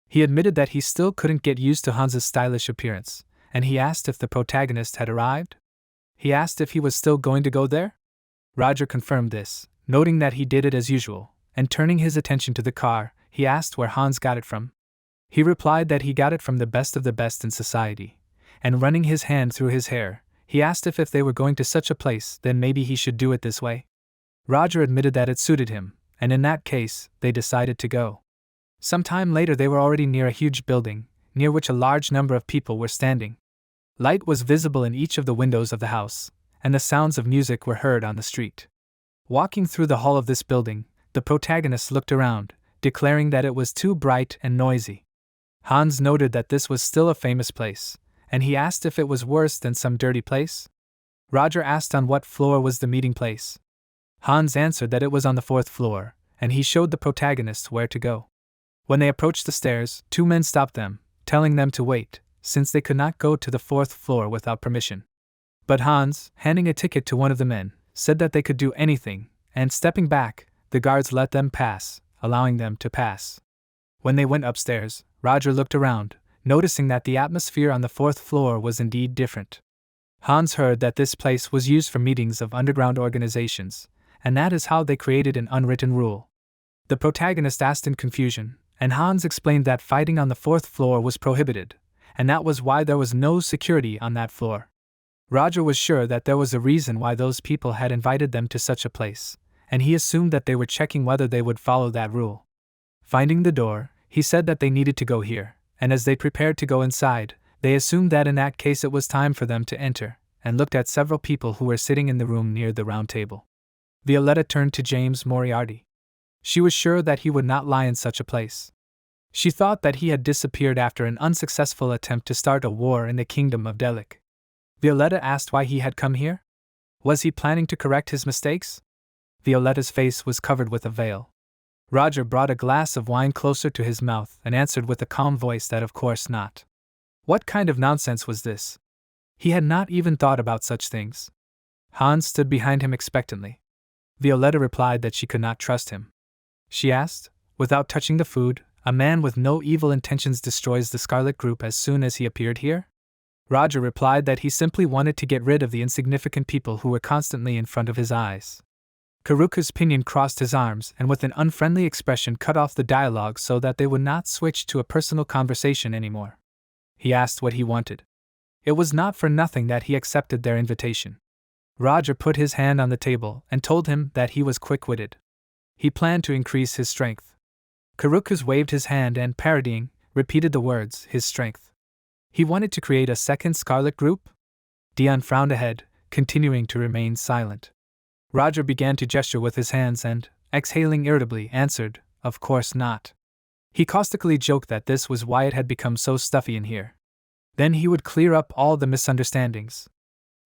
He admitted that he still couldn't get used to Hans's stylish appearance, and he asked if the protagonist had arrived. He asked if he was still going to go there. Roger confirmed this, noting that he did it as usual, and turning his attention to the car, he asked where Hans got it from. He replied that he got it from the best of the best in society, and running his hand through his hair, he asked if they were going to such a place, then maybe he should do it this way. Roger admitted that it suited him, and in that case, they decided to go. Some time later they were already near a huge building, near which a large number of people were standing. Light was visible in each of the windows of the house, and the sounds of music were heard on the street. Walking through the hall of this building, the protagonist looked around, declaring that it was too bright and noisy. Hans noted that this was still a famous place, and he asked if it was worse than some dirty place. Roger asked on what floor was the meeting place. Hans answered that it was on the 4th floor, and he showed the protagonist where to go. When they approached the stairs, 2 men stopped them, telling them to wait, since they could not go to the 4th floor without permission. But Hans, handing a ticket to one of the men, said that they could do anything, and stepping back, the guards let them pass, allowing them to pass. When they went upstairs, Roger looked around, noticing that the atmosphere on the 4th floor was indeed different. Hans heard that this place was used for meetings of underground organizations, and that is how they created an unwritten rule. The protagonist asked in confusion, and Hans explained that fighting on the 4th floor was prohibited, and that was why there was no security on that floor. Roger was sure that there was a reason why those people had invited them to such a place, and he assumed that they were checking whether they would follow that rule. Finding the door, he said that they needed to go here, and as they prepared to go inside, they assumed that in that case it was time for them to enter, and looked at several people who were sitting in the room near the round table. Violetta turned to James Moriarty. She was sure that he would not lie in such a place. She thought that he had disappeared after an unsuccessful attempt to start a war in the kingdom of Delic. Violetta asked why he had come here. Was he planning to correct his mistakes? Violetta's face was covered with a veil. Roger brought a glass of wine closer to his mouth and answered with a calm voice that of course not. What kind of nonsense was this? He had not even thought about such things. Hans stood behind him expectantly. Violetta replied that she could not trust him. She asked, without touching the food, a man with no evil intentions destroys the Scarlet Group as soon as he appeared here? Roger replied that he simply wanted to get rid of the insignificant people who were constantly in front of his eyes. Karuka's pinion crossed his arms and with an unfriendly expression cut off the dialogue so that they would not switch to a personal conversation anymore. He asked what he wanted. It was not for nothing that he accepted their invitation. Roger put his hand on the table and told him that he was quick-witted. He planned to increase his strength. Karukas waved his hand and, parodying, repeated the words, his strength. He wanted to create a second Scarlet group? Dion frowned ahead, continuing to remain silent. Roger began to gesture with his hands and, exhaling irritably, answered, of course not. He caustically joked that this was why it had become so stuffy in here. Then he would clear up all the misunderstandings.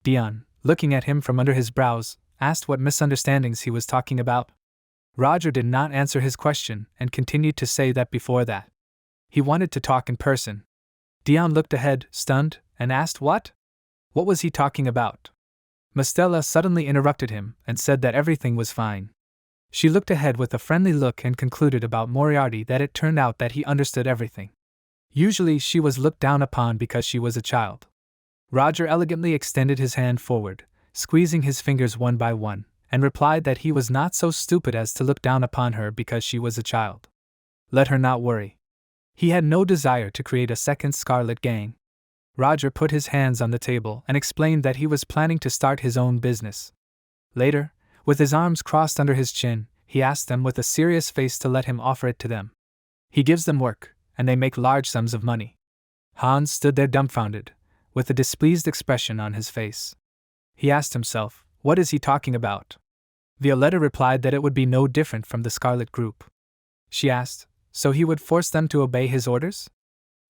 Dion, looking at him from under his brows, asked what misunderstandings he was talking about. Roger did not answer his question and continued to say that before that, he wanted to talk in person. Dion looked ahead, stunned, and asked what? What was he talking about? Mastella suddenly interrupted him and said that everything was fine. She looked ahead with a friendly look and concluded about Moriarty that it turned out that he understood everything. Usually she was looked down upon because she was a child. Roger elegantly extended his hand forward, squeezing his fingers one by one, and replied that he was not so stupid as to look down upon her because she was a child. Let her not worry. He had no desire to create a second Scarlet gang. Roger put his hands on the table and explained that he was planning to start his own business. Later, with his arms crossed under his chin, he asked them with a serious face to let him offer it to them. He gives them work, and they make large sums of money. Hans stood there dumbfounded, with a displeased expression on his face. He asked himself, what is he talking about? Violetta replied that it would be no different from the Scarlet Group. She asked, so he would force them to obey his orders?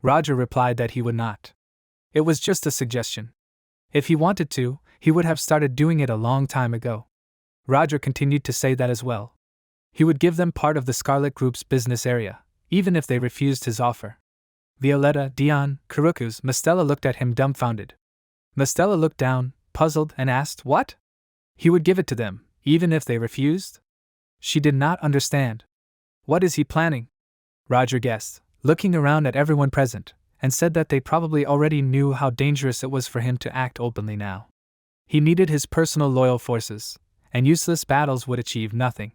Roger replied that he would not. It was just a suggestion. If he wanted to, he would have started doing it a long time ago. Roger continued to say that as well. He would give them part of the Scarlet Group's business area, even if they refused his offer. Violetta, Dion, Karukas, Mastella looked at him dumbfounded. Mastella looked down, puzzled, and asked, what? He would give it to them, even if they refused? She did not understand. What is he planning? Roger guessed, looking around at everyone present, and said that they probably already knew how dangerous it was for him to act openly now. He needed his personal loyal forces, and useless battles would achieve nothing.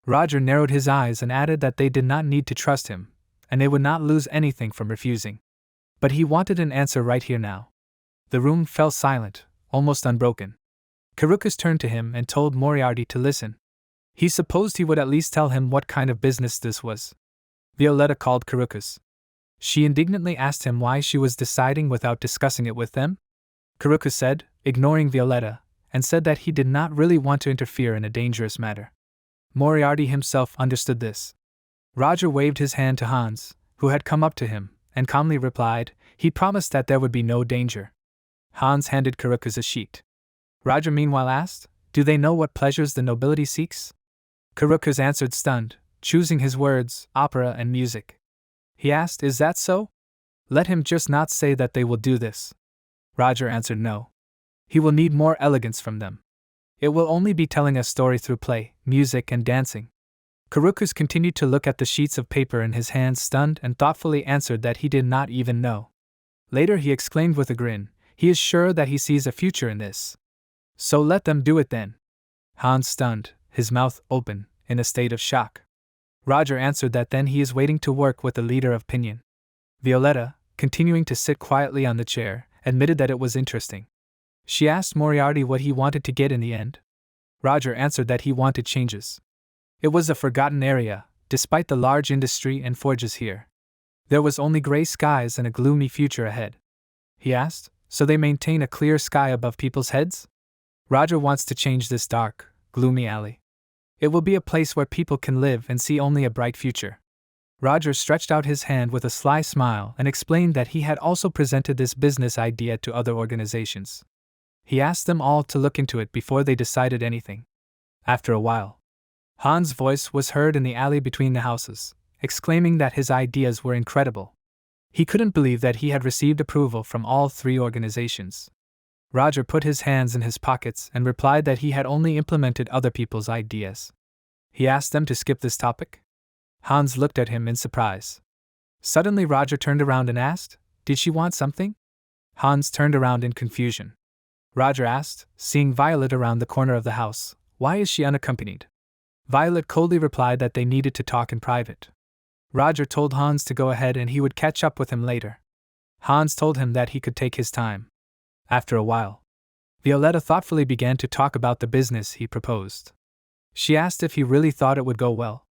Roger narrowed his eyes and added that they did not need to trust him, and they would not lose anything from refusing. But he wanted an answer right here now. The room fell silent, almost unbroken. Karukas turned to him and told Moriarty to listen. He supposed he would at least tell him what kind of business this was. Violetta called Karukas. She indignantly asked him why she was deciding without discussing it with them. Karukas said, ignoring Violetta, and said that he did not really want to interfere in a dangerous matter. Moriarty himself understood this. Roger waved his hand to Hans, who had come up to him, and calmly replied, he promised that there would be no danger. Hans handed Karukas a sheet. Roger meanwhile asked, do they know what pleasures the nobility seeks? Karukas answered stunned, choosing his words, opera and music. He asked, is that so? Let him just not say that they will do this. Roger answered no. He will need more elegance from them. It will only be telling a story through play, music and dancing. Karukas continued to look at the sheets of paper in his hands stunned and thoughtfully answered that he did not even know. Later he exclaimed with a grin, he is sure that he sees a future in this. So let them do it then. Hans stunned, his mouth open, in a state of shock. Roger answered that then he is waiting to work with the leader of Pinion. Violetta, continuing to sit quietly on the chair, admitted that it was interesting. She asked Moriarty what he wanted to get in the end. Roger answered that he wanted changes. It was a forgotten area, despite the large industry and forges here. There was only gray skies and a gloomy future ahead. He asked, so they maintain a clear sky above people's heads? Roger wants to change this dark, gloomy alley. It will be a place where people can live and see only a bright future. Roger stretched out his hand with a sly smile and explained that he had also presented this business idea to other organizations. He asked them all to look into it before they decided anything. After a while, Hans' voice was heard in the alley between the houses, exclaiming that his ideas were incredible. He couldn't believe that he had received approval from all three organizations. Roger put his hands in his pockets and replied that he had only implemented other people's ideas. He asked them to skip this topic. Hans looked at him in surprise. Suddenly Roger turned around and asked, did she want something? Hans turned around in confusion. Roger asked, seeing Violet around the corner of the house, "Why is she unaccompanied?" Violet coldly replied that they needed to talk in private. Roger told Hans to go ahead and he would catch up with him later. Hans told him that he could take his time. After a while, Violetta thoughtfully began to talk about the business he proposed. She asked if he really thought it would go well.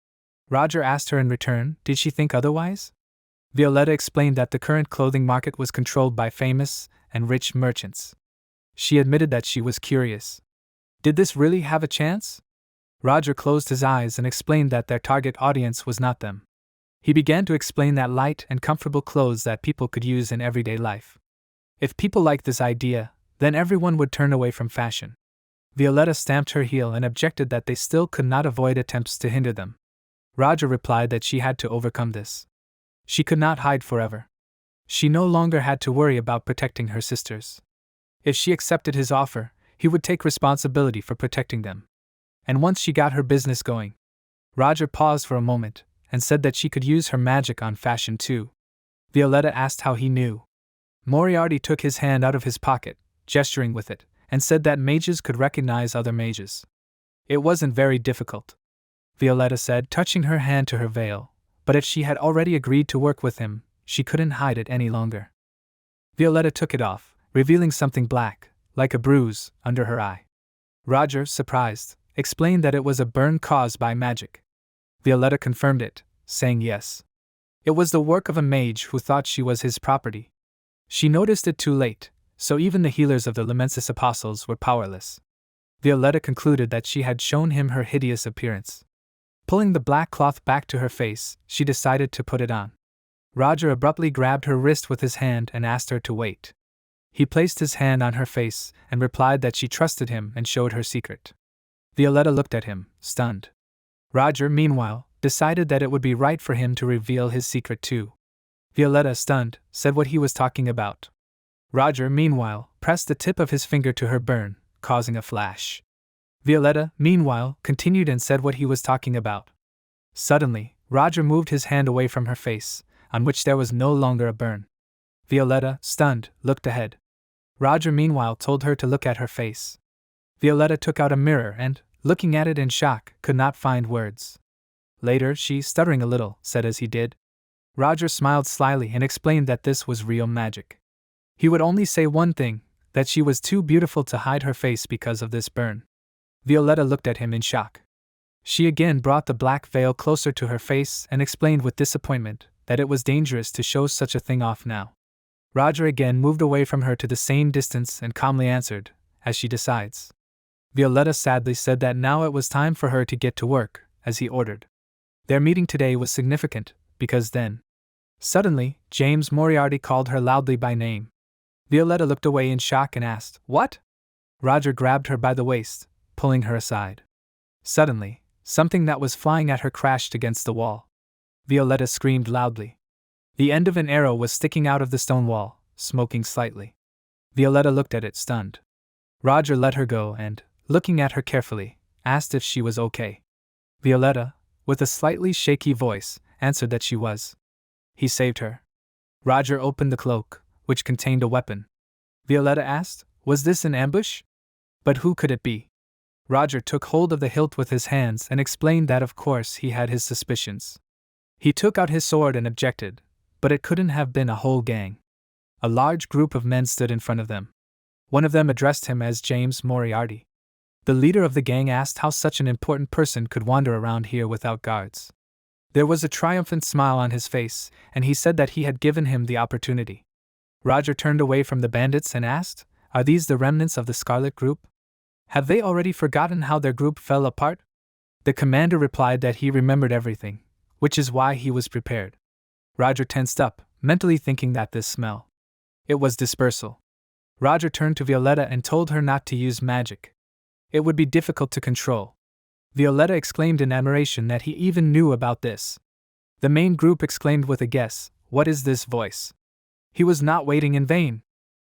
Roger asked her in return, did she think otherwise? Violetta explained that the current clothing market was controlled by famous and rich merchants. She admitted that she was curious. Did this really have a chance? Roger closed his eyes and explained that their target audience was not them. He began to explain that light and comfortable clothes that people could use in everyday life. If people liked this idea, then everyone would turn away from fashion. Violetta stamped her heel and objected that they still could not avoid attempts to hinder them. Roger replied that she had to overcome this. She could not hide forever. She no longer had to worry about protecting her sisters. If she accepted his offer, he would take responsibility for protecting them. And once she got her business going, Roger paused for a moment and said that she could use her magic on fashion too. Violetta asked how he knew. Moriarty took his hand out of his pocket, gesturing with it, and said that mages could recognize other mages. It wasn't very difficult, Violetta said, touching her hand to her veil, but if she had already agreed to work with him, she couldn't hide it any longer. Violetta took it off, revealing something black, like a bruise, under her eye. Roger, surprised, explained that it was a burn caused by magic. Violetta confirmed it, saying yes. It was the work of a mage who thought she was his property. She noticed it too late, so even the healers of the Lamensis apostles were powerless. Violetta concluded that she had shown him her hideous appearance. Pulling the black cloth back to her face, she decided to put it on. Roger abruptly grabbed her wrist with his hand and asked her to wait. He placed his hand on her face and replied that she trusted him and showed her secret. Violetta looked at him, stunned. Roger, meanwhile, decided that it would be right for him to reveal his secret too. Violetta, stunned, said what he was talking about. Roger, meanwhile, pressed the tip of his finger to her burn, causing a flash. Violetta, meanwhile, continued and said what he was talking about. Suddenly, Roger moved his hand away from her face, on which there was no longer a burn. Violetta, stunned, looked ahead. Roger, meanwhile, told her to look at her face. Violetta took out a mirror and, looking at it in shock, could not find words. Later, she, stuttering a little, said as he did. Roger smiled slyly and explained that this was real magic. He would only say one thing, that she was too beautiful to hide her face because of this burn. Violetta looked at him in shock. She again brought the black veil closer to her face and explained with disappointment that it was dangerous to show such a thing off now. Roger again moved away from her to the same distance and calmly answered, as she decides. Violetta sadly said that now it was time for her to get to work, as he ordered. Their meeting today was significant, because then, suddenly, James Moriarty called her loudly by name. Violetta looked away in shock and asked, "What?" Roger grabbed her by the waist, pulling her aside. Suddenly, something that was flying at her crashed against the wall. Violetta screamed loudly. The end of an arrow was sticking out of the stone wall, smoking slightly. Violetta looked at it, stunned. Roger let her go and, looking at her carefully, asked if she was okay. Violetta, with a slightly shaky voice, answered that she was. He saved her. Roger opened the cloak, which contained a weapon. Violetta asked, was this an ambush? But who could it be? Roger took hold of the hilt with his hands and explained that of course he had his suspicions. He took out his sword and objected, but it couldn't have been a whole gang. A large group of men stood in front of them. One of them addressed him as James Moriarty. The leader of the gang asked how such an important person could wander around here without guards. There was a triumphant smile on his face, and he said that he had given him the opportunity. Roger turned away from the bandits and asked, "Are these the remnants of the Scarlet Group? Have they already forgotten how their group fell apart?" The commander replied that he remembered everything, which is why he was prepared. Roger tensed up, mentally thinking that this smell. It was dispersal. Roger turned to Violetta and told her not to use magic. It would be difficult to control. Violetta exclaimed in admiration that he even knew about this. The main group exclaimed with a guess, "What is this voice?" He was not waiting in vain.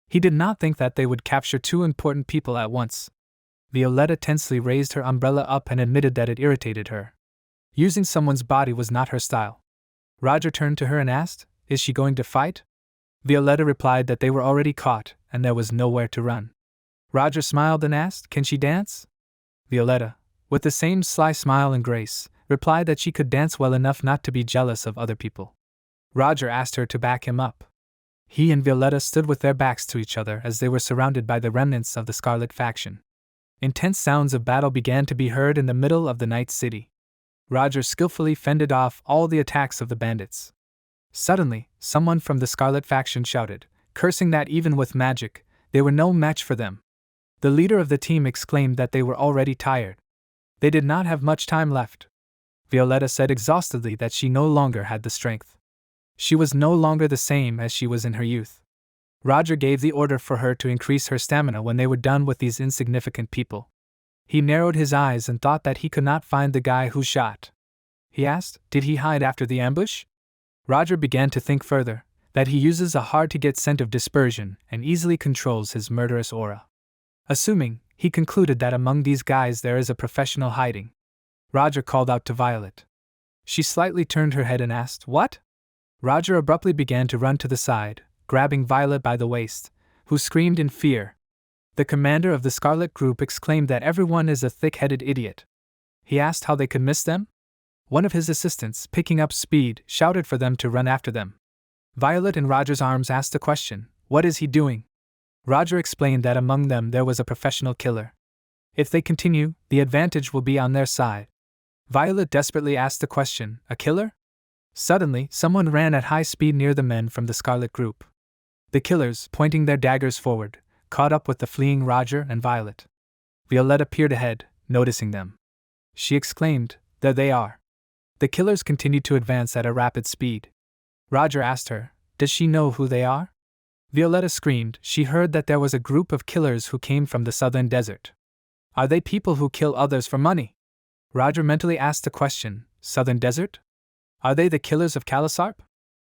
He did not think that they would capture two important people at once. Violetta tensely raised her umbrella up and admitted that it irritated her. Using someone's body was not her style. Roger turned to her and asked, "Is she going to fight?" Violetta replied that they were already caught and there was nowhere to run. Roger smiled and asked, "Can she dance?" Violetta, with the same sly smile and grace, replied that she could dance well enough not to be jealous of other people. Roger asked her to back him up. He and Violetta stood with their backs to each other as they were surrounded by the remnants of the Scarlet faction. Intense sounds of battle began to be heard in the middle of the night city. Roger skillfully fended off all the attacks of the bandits. Suddenly, someone from the Scarlet faction shouted, cursing that even with magic, they were no match for them. The leader of the team exclaimed that they were already tired. They did not have much time left. Violetta said exhaustedly that she no longer had the strength. She was no longer the same as she was in her youth. Roger gave the order for her to increase her stamina when they were done with these insignificant people. He narrowed his eyes and thought that he could not find the guy who shot. He asked, "Did he hide after the ambush?" Roger began to think further, that he uses a hard-to-get scent of dispersion and easily controls his murderous aura. Assuming, he concluded that among these guys there is a professional hiding. Roger called out to Violet. She slightly turned her head and asked, "What?" Roger abruptly began to run to the side, grabbing Violet by the waist, who screamed in fear. The commander of the Scarlet Group exclaimed that everyone is a thick-headed idiot. He asked how they could miss them. One of his assistants, picking up speed, shouted for them to run after them. Violet in Roger's arms asked the question, "What is he doing?" Roger explained that among them there was a professional killer. If they continue, the advantage will be on their side. Violet desperately asked the question, "A killer?" Suddenly, someone ran at high speed near the men from the Scarlet Group. The killers, pointing their daggers forward, caught up with the fleeing Roger and Violet. Violetta peered ahead, noticing them. She exclaimed, "There they are." The killers continued to advance at a rapid speed. Roger asked her, "Does she know who they are?" Violetta screamed. She heard that there was a group of killers who came from the southern desert. "Are they people who kill others for money?" Roger mentally asked the question, "Southern desert? Are they the killers of Calisarp?"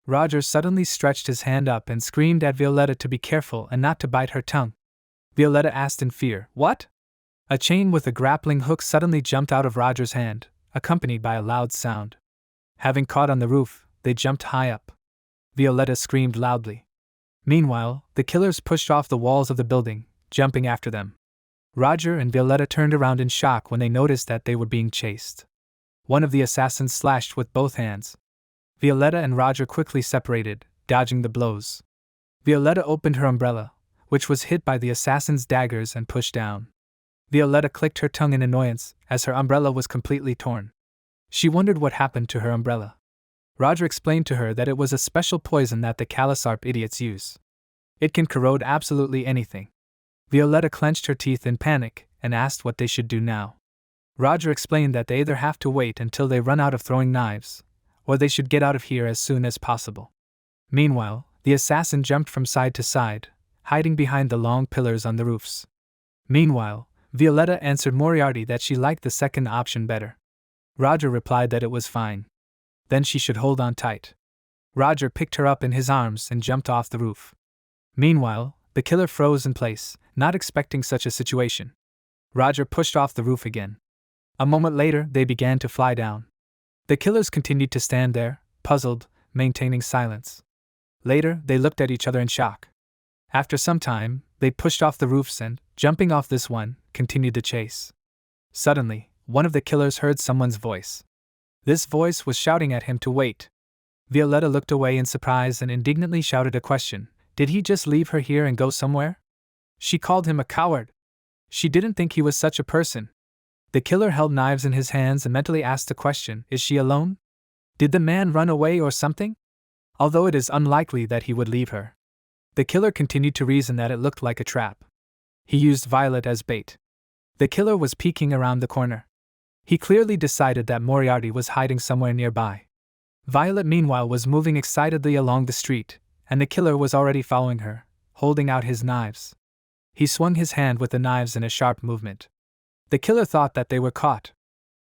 Roger suddenly stretched his hand up and screamed at Violetta to be careful and not to bite her tongue. Violetta asked in fear, "What?" A chain with a grappling hook suddenly jumped out of Roger's hand, accompanied by a loud sound. Having caught on the roof, they jumped high up. Violetta screamed loudly. Meanwhile, the killers pushed off the walls of the building, jumping after them. Roger and Violetta turned around in shock when they noticed that they were being chased. One of the assassins slashed with both hands. Violetta and Roger quickly separated, dodging the blows. Violetta opened her umbrella, which was hit by the assassin's daggers, and pushed down. Violetta clicked her tongue in annoyance, as her umbrella was completely torn. She wondered what happened to her umbrella. Roger explained to her that it was a special poison that the Calisarp idiots use. It can corrode absolutely anything. Violetta clenched her teeth in panic and asked what they should do now. Roger explained that they either have to wait until they run out of throwing knives, or they should get out of here as soon as possible. Meanwhile, the assassin jumped from side to side, hiding behind the long pillars on the roofs. Meanwhile, Violetta answered Moriarty that she liked the second option better. Roger replied that it was fine. Then she should hold on tight. Roger picked her up in his arms and jumped off the roof. Meanwhile, the killer froze in place, not expecting such a situation. Roger pushed off the roof again. A moment later, they began to fly down. The killers continued to stand there, puzzled, maintaining silence. Later, they looked at each other in shock. After some time, they pushed off the roofs and, jumping off this one, continued the chase. Suddenly, one of the killers heard someone's voice. This voice was shouting at him to wait. Violetta looked away in surprise and indignantly shouted a question. Did he just leave her here and go somewhere? She called him a coward. She didn't think he was such a person. The killer held knives in his hands and mentally asked the question, is she alone? Did the man run away or something? Although it is unlikely that he would leave her. The killer continued to reason that it looked like a trap. He used Violet as bait. The killer was peeking around the corner. He clearly decided that Moriarty was hiding somewhere nearby. Violet meanwhile was moving excitedly along the street, and the killer was already following her, holding out his knives. He swung his hand with the knives in a sharp movement. The killer thought that they were caught.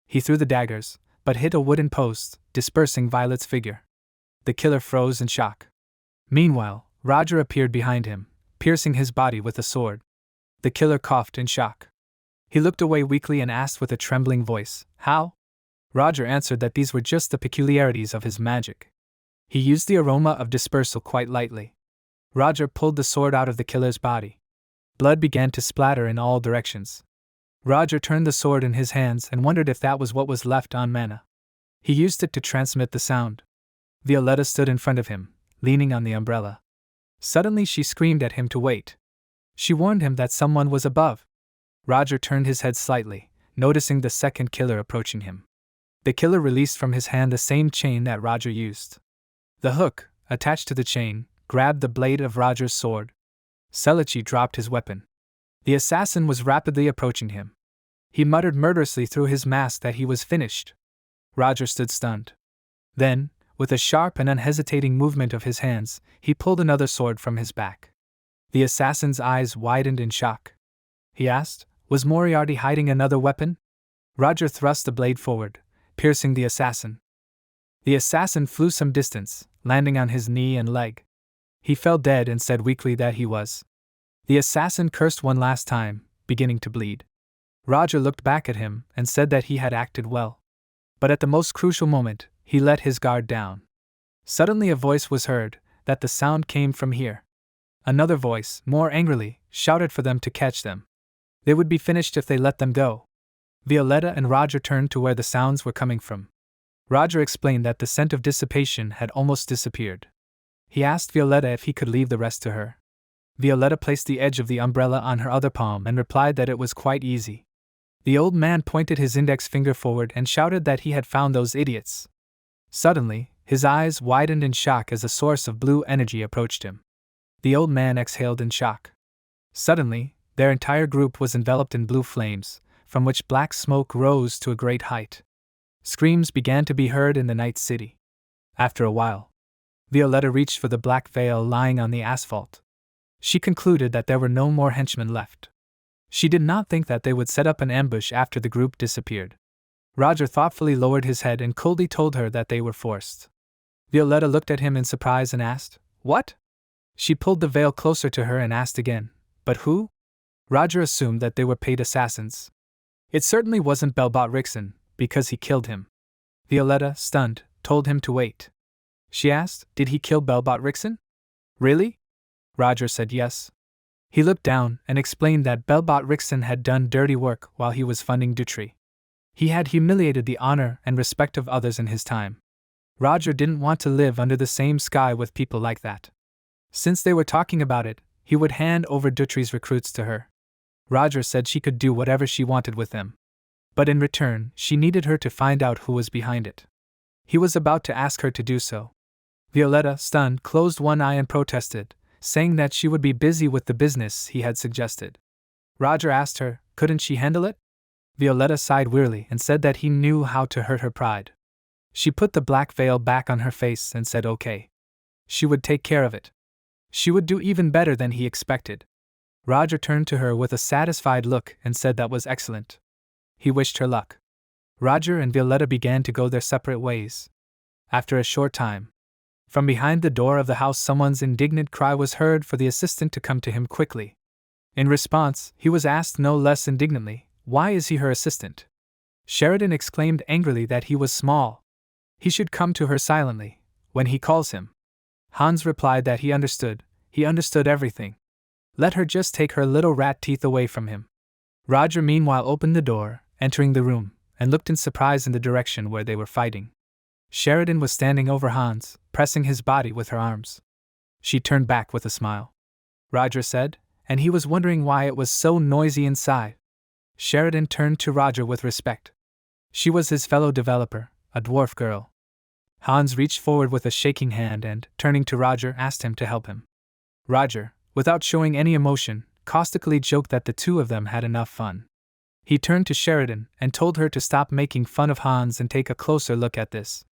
He threw the daggers, but hit a wooden post, dispersing Violet's figure. The killer froze in shock. Meanwhile, Roger appeared behind him, piercing his body with a sword. The killer coughed in shock. He looked away weakly and asked with a trembling voice, "How?" Roger answered that these were just the peculiarities of his magic. He used the aroma of dispersal quite lightly. Roger pulled the sword out of the killer's body. Blood began to splatter in all directions. Roger turned the sword in his hands and wondered if that was what was left on Mana. He used it to transmit the sound. Violetta stood in front of him, leaning on the umbrella. Suddenly she screamed at him to wait. She warned him that someone was above. Roger turned his head slightly, noticing the second killer approaching him. The killer released from his hand the same chain that Roger used. The hook, attached to the chain, grabbed the blade of Roger's sword. Selichi dropped his weapon. The assassin was rapidly approaching him. He muttered murderously through his mask that he was finished. Roger stood stunned. Then, with a sharp and unhesitating movement of his hands, he pulled another sword from his back. The assassin's eyes widened in shock. He asked, "Was Moriarty hiding another weapon?" Roger thrust the blade forward, piercing the assassin. The assassin flew some distance, landing on his knee and leg. He fell dead and said weakly that he was. The assassin cursed one last time, beginning to bleed. Roger looked back at him and said that he had acted well. But at the most crucial moment, he let his guard down. Suddenly a voice was heard, that the sound came from here. Another voice, more angrily, shouted for them to catch them. They would be finished if they let them go. Violetta and Roger turned to where the sounds were coming from. Roger explained that the scent of dissipation had almost disappeared. He asked Violetta if he could leave the rest to her. Violetta placed the edge of the umbrella on her other palm and replied that it was quite easy. The old man pointed his index finger forward and shouted that he had found those idiots. Suddenly, his eyes widened in shock as a source of blue energy approached him. The old man exhaled in shock. Suddenly, their entire group was enveloped in blue flames, from which black smoke rose to a great height. Screams began to be heard in the night city. After a while, Violetta reached for the black veil lying on the asphalt. She concluded that there were no more henchmen left. She did not think that they would set up an ambush after the group disappeared. Roger thoughtfully lowered his head and coldly told her that they were forced. Violetta looked at him in surprise and asked, "What?" She pulled the veil closer to her and asked again, "But who?" Roger assumed that they were paid assassins. It certainly wasn't Belbot Rickson, because he killed him. Violetta, stunned, told him to wait. She asked, "Did he kill Belbot Rickson?" "Really?" Roger said yes. He looked down and explained that Belbot Rickson had done dirty work while he was funding Dutry. He had humiliated the honor and respect of others in his time. Roger didn't want to live under the same sky with people like that. Since they were talking about it, he would hand over Dutry's recruits to her. Roger said she could do whatever she wanted with them. But in return, she needed her to find out who was behind it. He was about to ask her to do so. Violetta, stunned, closed one eye and protested, saying that she would be busy with the business he had suggested. Roger asked her, couldn't she handle it? Violetta sighed wearily and said that he knew how to hurt her pride. She put the black veil back on her face and said okay. She would take care of it. She would do even better than he expected. Roger turned to her with a satisfied look and said that was excellent. He wished her luck. Roger and Violetta began to go their separate ways. After a short time, from behind the door of the house someone's indignant cry was heard for the assistant to come to him quickly. In response, he was asked no less indignantly, why is he her assistant? Sheridan exclaimed angrily that he was small. He should come to her silently, when he calls him. Hans replied that he understood everything. Let her just take her little rat teeth away from him. Roger meanwhile opened the door, entering the room, and looked in surprise in the direction where they were fighting. Sheridan was standing over Hans, pressing his body with her arms. She turned back with a smile. Roger said, and he was wondering why it was so noisy inside. Sheridan turned to Roger with respect. She was his fellow developer, a dwarf girl. Hans reached forward with a shaking hand and, turning to Roger, asked him to help him. Roger, without showing any emotion, caustically joked that the two of them had enough fun. He turned to Sheridan and told her to stop making fun of Hans and take a closer look at this.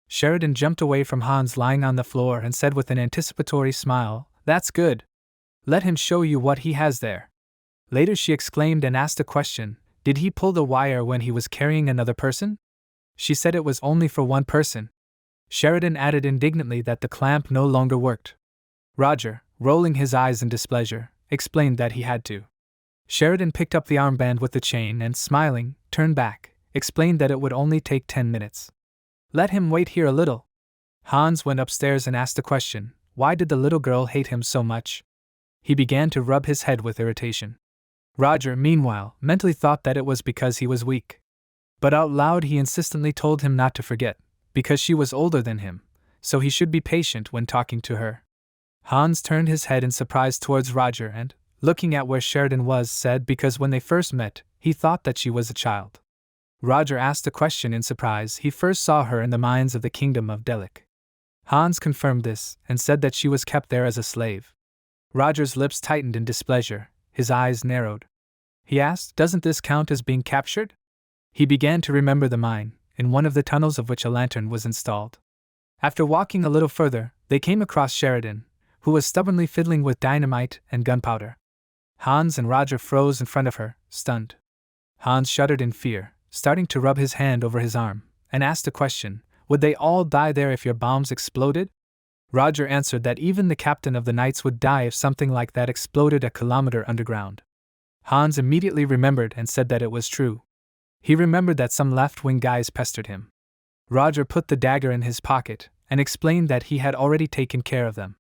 Sheridan jumped away from Hans lying on the floor and said with an anticipatory smile, "That's good. Let him show you what he has there." Later she exclaimed and asked a question, "Did he pull the wire when he was carrying another person?" She said it was only for one person. Sheridan added indignantly that the clamp no longer worked. Roger, rolling his eyes in displeasure, explained that he had to. Sheridan picked up the armband with the chain and, smiling, turned back, explained that it would only take 10 minutes. Let him wait here a little. Hans went upstairs and asked the question, Why did the little girl hate him so much? He began to rub his head with irritation. Roger, meanwhile, mentally thought that it was because he was weak. But out loud he insistently told him not to forget, because she was older than him, so he should be patient when talking to her. Hans turned his head in surprise towards Roger and, looking at where Sheridan was, said because when they first met, he thought that she was a child. Roger asked a question in surprise. He first saw her in the mines of the kingdom of Delic. Hans confirmed this and said that she was kept there as a slave. Roger's lips tightened in displeasure, his eyes narrowed. He asked, "Doesn't this count as being captured?" He began to remember the mine, in one of the tunnels of which a lantern was installed. After walking a little further, they came across Sheridan, who was stubbornly fiddling with dynamite and gunpowder. Hans and Roger froze in front of her, stunned. Hans shuddered in fear, starting to rub his hand over his arm, and asked a question: would they all die there if your bombs exploded? Roger answered that even the captain of the Knights would die if something like that exploded a kilometer underground. Hans immediately remembered and said that it was true. He remembered that some left-wing guys pestered him. Roger put the dagger in his pocket and explained that he had already taken care of them.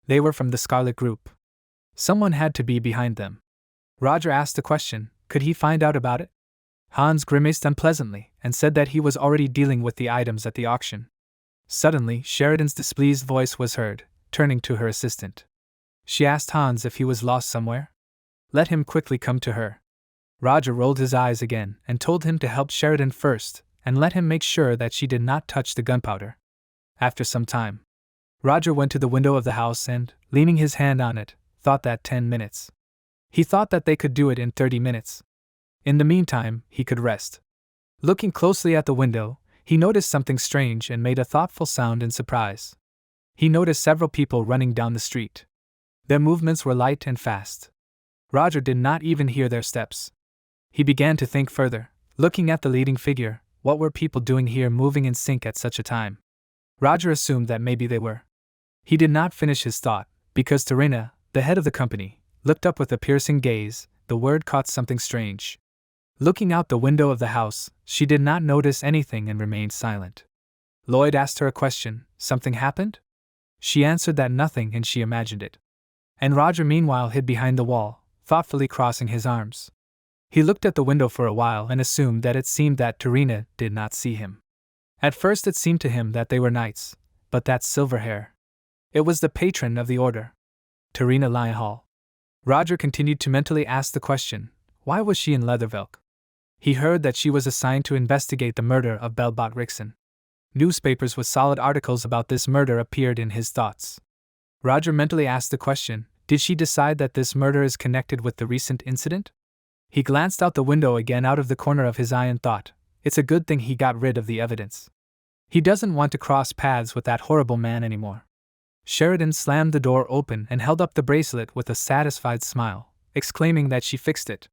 They were from the Scarlet Group. Someone had to be behind them. Roger asked the question, could he find out about it? Hans grimaced unpleasantly and said that he was already dealing with the items at the auction. Suddenly, Sheridan's displeased voice was heard, turning to her assistant. She asked Hans if he was lost somewhere. Let him quickly come to her. Roger rolled his eyes again and told him to help Sheridan first and let him make sure that she did not touch the gunpowder. After some time, Roger went to the window of the house and, leaning his hand on it, thought that 10 minutes. He thought that they could do it in 30 minutes. In the meantime, he could rest. Looking closely at the window, he noticed something strange and made a thoughtful sound in surprise. He noticed several people running down the street. Their movements were light and fast. Roger did not even hear their steps. He began to think further, looking at the leading figure. What were people doing here moving in sync at such a time? Roger assumed that maybe they were. He did not finish his thought, because Terena, the head of the company, looked up with a piercing gaze. The word caught something strange. Looking out the window of the house, she did not notice anything and remained silent. Lloyd asked her a question. Something happened? She answered that nothing, and she imagined it. And Roger meanwhile hid behind the wall, thoughtfully crossing his arms. He looked at the window for a while and assumed that it seemed that Terena did not see him. At first it seemed to him that they were knights, but that silver hair. It was the patron of the order. Terena Lyahal. Roger continued to mentally ask the question, why was she in Leathervelk? He heard that she was assigned to investigate the murder of Belbot Rixon. Newspapers with solid articles about this murder appeared in his thoughts. Roger mentally asked the question, did she decide that this murder is connected with the recent incident? He glanced out the window again out of the corner of his eye and thought, it's a good thing he got rid of the evidence. He doesn't want to cross paths with that horrible man anymore. Sheridan slammed the door open and held up the bracelet with a satisfied smile, exclaiming that she fixed it.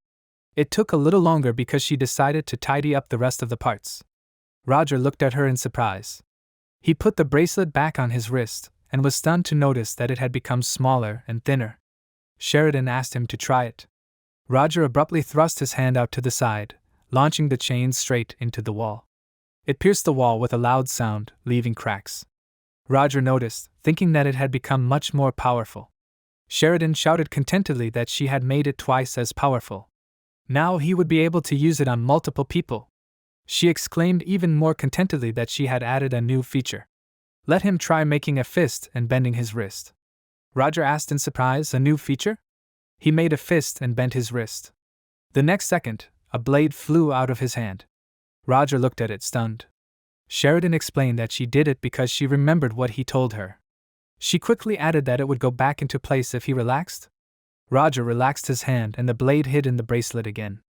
It took a little longer because she decided to tidy up the rest of the parts. Roger looked at her in surprise. He put the bracelet back on his wrist and was stunned to notice that it had become smaller and thinner. Sheridan asked him to try it. Roger abruptly thrust his hand out to the side, launching the chain straight into the wall. It pierced the wall with a loud sound, leaving cracks. Roger noticed, thinking that it had become much more powerful. Sheridan shouted contentedly that she had made it twice as powerful. Now he would be able to use it on multiple people. She exclaimed even more contentedly that she had added a new feature. Let him try making a fist and bending his wrist. Roger asked in surprise, a new feature? He made a fist and bent his wrist. The next second, a blade flew out of his hand. Roger looked at it, stunned. Sheridan explained that she did it because she remembered what he told her. She quickly added that it would go back into place if he relaxed. Roger relaxed his hand and the blade hid in the bracelet again.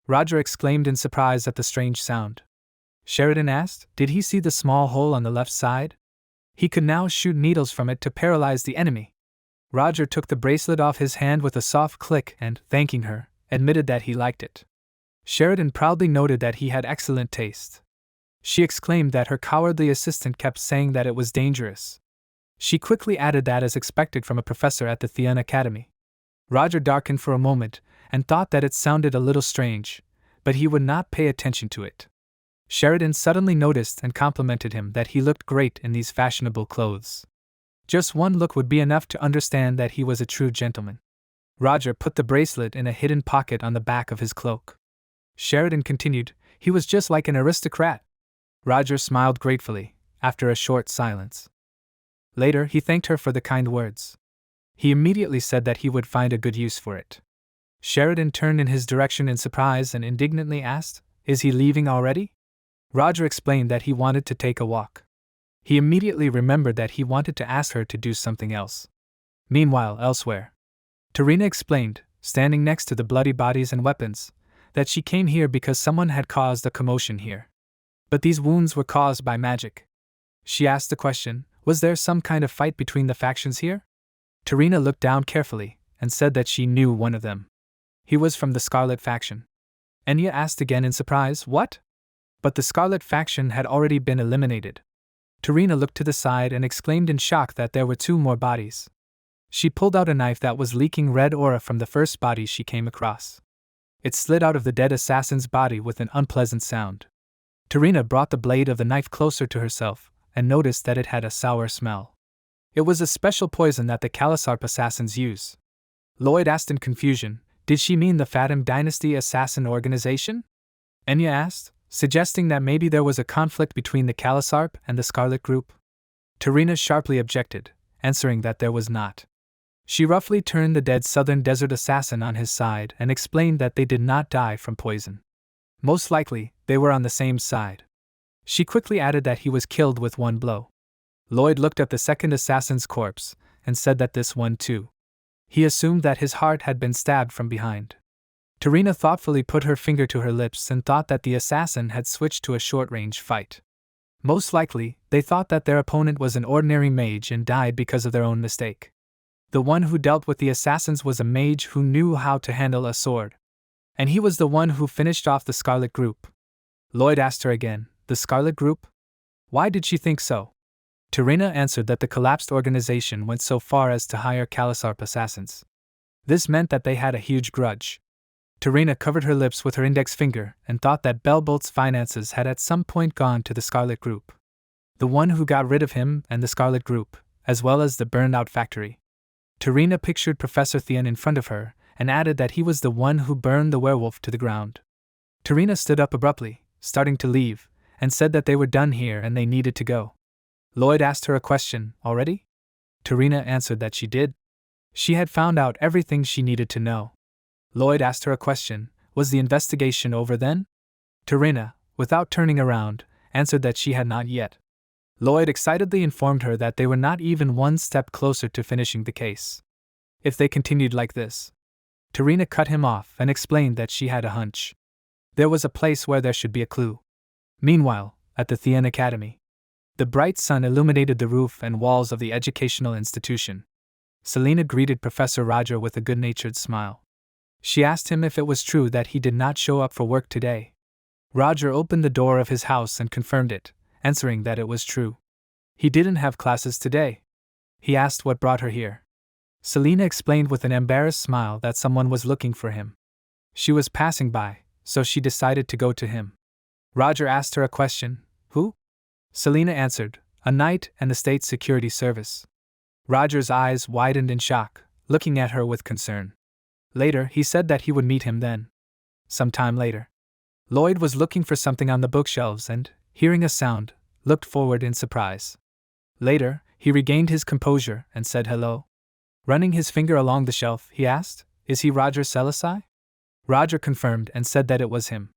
Roger exclaimed in surprise at the strange sound. Sheridan asked, did he see the small hole on the left side? He could now shoot needles from it to paralyze the enemy. Roger took the bracelet off his hand with a soft click and, thanking her, admitted that he liked it. Sheridan proudly noted that he had excellent taste. She exclaimed that her cowardly assistant kept saying that it was dangerous. She quickly added that as expected from a professor at the Theon Academy. Roger darkened for a moment and thought that it sounded a little strange, but he would not pay attention to it. Sheridan suddenly noticed and complimented him that he looked great in these fashionable clothes. Just one look would be enough to understand that he was a true gentleman. Roger put the bracelet in a hidden pocket on the back of his cloak. Sheridan continued, he was just like an aristocrat. Roger smiled gratefully, after a short silence. Later, he thanked her for the kind words. He immediately said that he would find a good use for it. Sheridan turned in his direction in surprise and indignantly asked, "Is he leaving already?" Roger explained that he wanted to take a walk. He immediately remembered that he wanted to ask her to do something else. Meanwhile, elsewhere, Tarina explained, standing next to the bloody bodies and weapons, that she came here because someone had caused a commotion here. But these wounds were caused by magic. She asked the question, was there some kind of fight between the factions here? Tarina looked down carefully, and said that she knew one of them. He was from the Scarlet faction. Enya asked again in surprise, what? But the Scarlet faction had already been eliminated. Tarina looked to the side and exclaimed in shock that there were 2 more bodies. She pulled out a knife that was leaking red aura from the first body she came across. It slid out of the dead assassin's body with an unpleasant sound. Tarina brought the blade of the knife closer to herself, and noticed that it had a sour smell. It was a special poison that the Calisarp assassins use. Lloyd asked in confusion, did she mean the Fatim Dynasty assassin organization? Enya asked, suggesting that maybe there was a conflict between the Calisarp and the Scarlet Group. Tarina sharply objected, answering that there was not. She roughly turned the dead Southern Desert assassin on his side and explained that they did not die from poison. Most likely, they were on the same side. She quickly added that he was killed with 1 blow. Lloyd looked at the second assassin's corpse, and said that this one too. He assumed that his heart had been stabbed from behind. Tarina thoughtfully put her finger to her lips and thought that the assassin had switched to a short-range fight. Most likely, they thought that their opponent was an ordinary mage and died because of their own mistake. The one who dealt with the assassins was a mage who knew how to handle a sword. And he was the one who finished off the Scarlet Group. Lloyd asked her again, the Scarlet Group? Why did she think so? Tarina answered that the collapsed organization went so far as to hire Calisarp assassins. This meant that they had a huge grudge. Tarina covered her lips with her index finger and thought that Bellbolt's finances had at some point gone to the Scarlet Group. The one who got rid of him and the Scarlet Group, as well as the burned-out factory. Tarina pictured Professor Theon in front of her and added that he was the one who burned the werewolf to the ground. Tarina stood up abruptly, starting to leave, and said that they were done here and they needed to go. Lloyd asked her a question, already? Tarina answered that she did. She had found out everything she needed to know. Lloyd asked her a question, was the investigation over then? Tarina, without turning around, answered that she had not yet. Lloyd excitedly informed her that they were not even 1 step closer to finishing the case. If they continued like this. Tarina cut him off and explained that she had a hunch. There was a place where there should be a clue. Meanwhile, at the Thean Academy, the bright sun illuminated the roof and walls of the educational institution. Selena greeted Professor Roger with a good-natured smile. She asked him if it was true that he did not show up for work today. Roger opened the door of his house and confirmed it, answering that it was true. He didn't have classes today. He asked what brought her here. Selena explained with an embarrassed smile that someone was looking for him. She was passing by, so she decided to go to him. Roger asked her a question, who? Selena answered, a knight and the State Security Service. Roger's eyes widened in shock, looking at her with concern. Later, he said that he would meet him then. Some time later, Lloyd was looking for something on the bookshelves and, hearing a sound, looked forward in surprise. Later, he regained his composure and said hello. Running his finger along the shelf, he asked, is he Roger Selassie? Roger confirmed and said that it was him.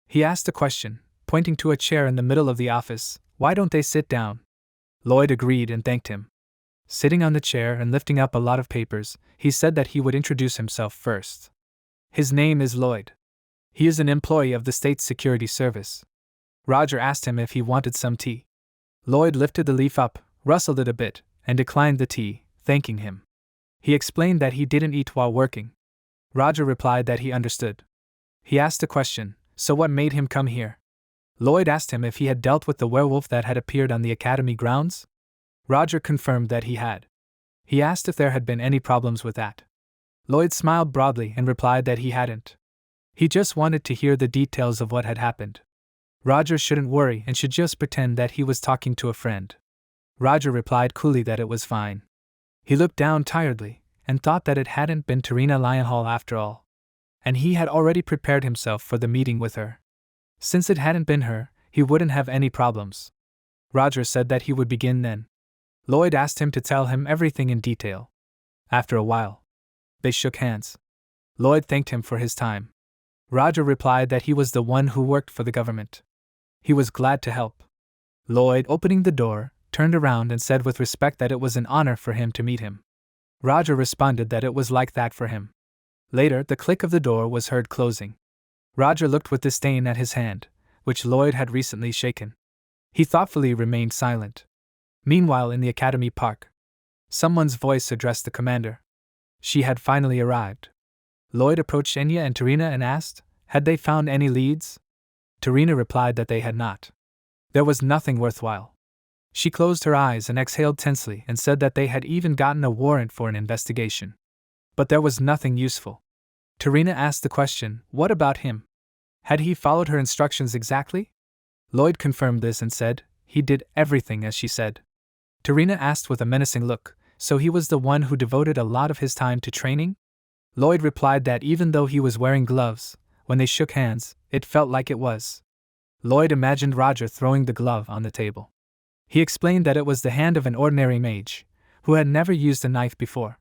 He asked a question, pointing to a chair in the middle of the office, why don't they sit down? Lloyd agreed and thanked him. Sitting on the chair and lifting up a lot of papers, he said that he would introduce himself first. His name is Lloyd. He is an employee of the State Security Service. Roger asked him if he wanted some tea. Lloyd lifted the leaf up, rustled it a bit, and declined the tea, thanking him. He explained that he didn't eat while working. Roger replied that he understood. He asked a question, so what made him come here? Lloyd asked him if he had dealt with the werewolf that had appeared on the academy grounds. Roger confirmed that he had. He asked if there had been any problems with that. Lloyd smiled broadly and replied that he hadn't. He just wanted to hear the details of what had happened. Roger shouldn't worry and should just pretend that he was talking to a friend. Roger replied coolly that it was fine. He looked down tiredly, and thought that it hadn't been Tarina Lionhall after all. And he had already prepared himself for the meeting with her. Since it hadn't been her, he wouldn't have any problems. Roger said that he would begin then. Lloyd asked him to tell him everything in detail. After a while, they shook hands. Lloyd thanked him for his time. Roger replied that he was the one who worked for the government. He was glad to help. Lloyd, opening the door, turned around and said with respect that it was an honor for him to meet him. Roger responded that it was like that for him. Later, the click of the door was heard closing. Roger looked with disdain at his hand, which Lloyd had recently shaken. He thoughtfully remained silent. Meanwhile, in the academy park, someone's voice addressed the commander. She had finally arrived. Lloyd approached Enya and Tarina and asked, had they found any leads? Tarina replied that they had not. There was nothing worthwhile. She closed her eyes and exhaled tensely and said that they had even gotten a warrant for an investigation. But there was nothing useful. Tarina asked the question, what about him? Had he followed her instructions exactly? Lloyd confirmed this and said, he did everything as she said. Tarina asked with a menacing look, so he was the one who devoted a lot of his time to training? Lloyd replied that even though he was wearing gloves, when they shook hands, it felt like it was. Lloyd imagined Roger throwing the glove on the table. He explained that it was the hand of an ordinary mage, who had never used a knife before.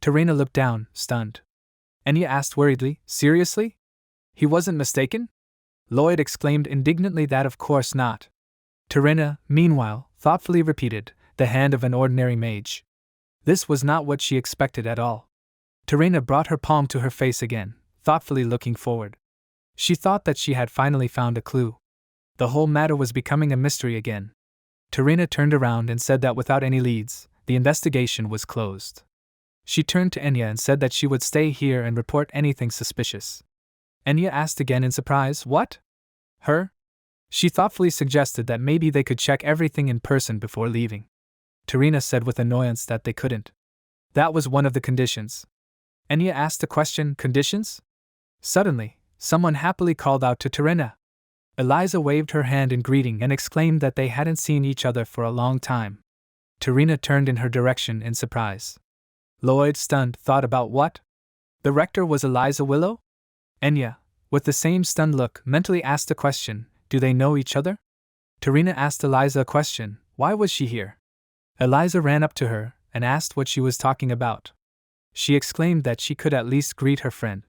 Tarina looked down, stunned. Enya asked worriedly, seriously? He wasn't mistaken? Lloyd exclaimed indignantly that of course not. Tarina, meanwhile, thoughtfully repeated, the hand of an ordinary mage. This was not what she expected at all. Tarina brought her palm to her face again, thoughtfully looking forward. She thought that she had finally found a clue. The whole matter was becoming a mystery again. Tarina turned around and said that without any leads, the investigation was closed. She turned to Enya and said that she would stay here and report anything suspicious. Enya asked again in surprise, what? Her? She thoughtfully suggested that maybe they could check everything in person before leaving. Tarina said with annoyance that they couldn't. That was one of the conditions. Enya asked the question, conditions? Suddenly, someone happily called out to Tarina. Eliza waved her hand in greeting and exclaimed that they hadn't seen each other for a long time. Tarina turned in her direction in surprise. Lloyd, stunned, thought about what? The rector was Eliza Willow? Enya, with the same stunned look, mentally asked the question, do they know each other? Tarina asked Eliza a question, why was she here? Eliza ran up to her and asked what she was talking about. She exclaimed that she could at least greet her friend.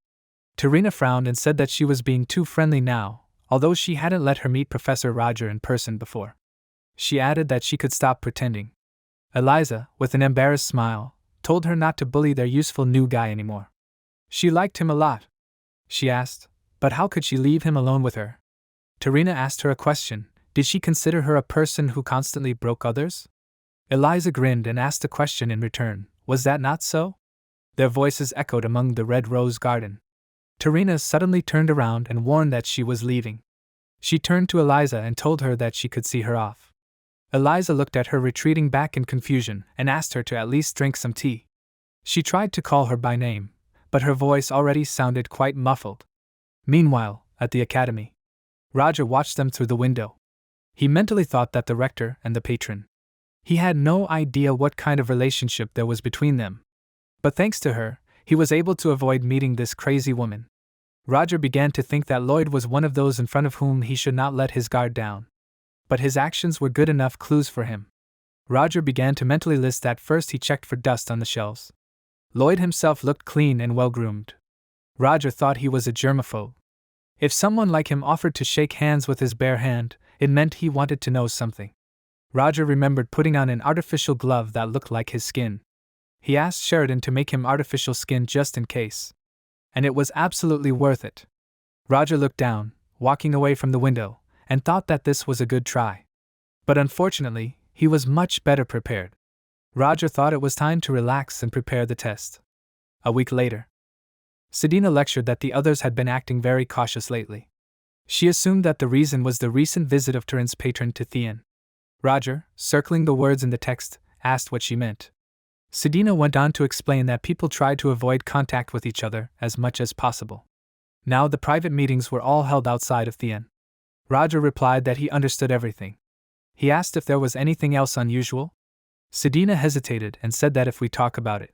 Tarina frowned and said that she was being too friendly now, although she hadn't let her meet Professor Roger in person before. She added that she could stop pretending. Eliza, with an embarrassed smile, told her not to bully their useful new guy anymore. She liked him a lot. She asked, but how could she leave him alone with her? Tarina asked her a question, did she consider her a person who constantly broke others? Eliza grinned and asked a question in return, was that not so? Their voices echoed among the red rose garden. Tarina suddenly turned around and warned that she was leaving. She turned to Eliza and told her that she could see her off. Eliza looked at her retreating back in confusion and asked her to at least drink some tea. She tried to call her by name, but her voice already sounded quite muffled. Meanwhile, at the academy, Roger watched them through the window. He mentally thought that the rector and the patron. He had no idea what kind of relationship there was between them. But thanks to her, he was able to avoid meeting this crazy woman. Roger began to think that Lloyd was one of those in front of whom he should not let his guard down. But his actions were good enough clues for him. Roger began to mentally list that first he checked for dust on the shelves. Lloyd himself looked clean and well-groomed. Roger thought he was a germaphobe. If someone like him offered to shake hands with his bare hand, it meant he wanted to know something. Roger remembered putting on an artificial glove that looked like his skin. He asked Sheridan to make him artificial skin just in case. And it was absolutely worth it. Roger looked down, walking away from the window, and thought that this was a good try. But unfortunately, he was much better prepared. Roger thought it was time to relax and prepare the test. A week later, Sedina lectured that the others had been acting very cautious lately. She assumed that the reason was the recent visit of Turin's patron to Theon. Roger, circling the words in the text, asked what she meant. Sedina went on to explain that people tried to avoid contact with each other as much as possible. Now the private meetings were all held outside of Theon. Roger replied that he understood everything. He asked if there was anything else unusual. Sedina hesitated and said that if we talk about it.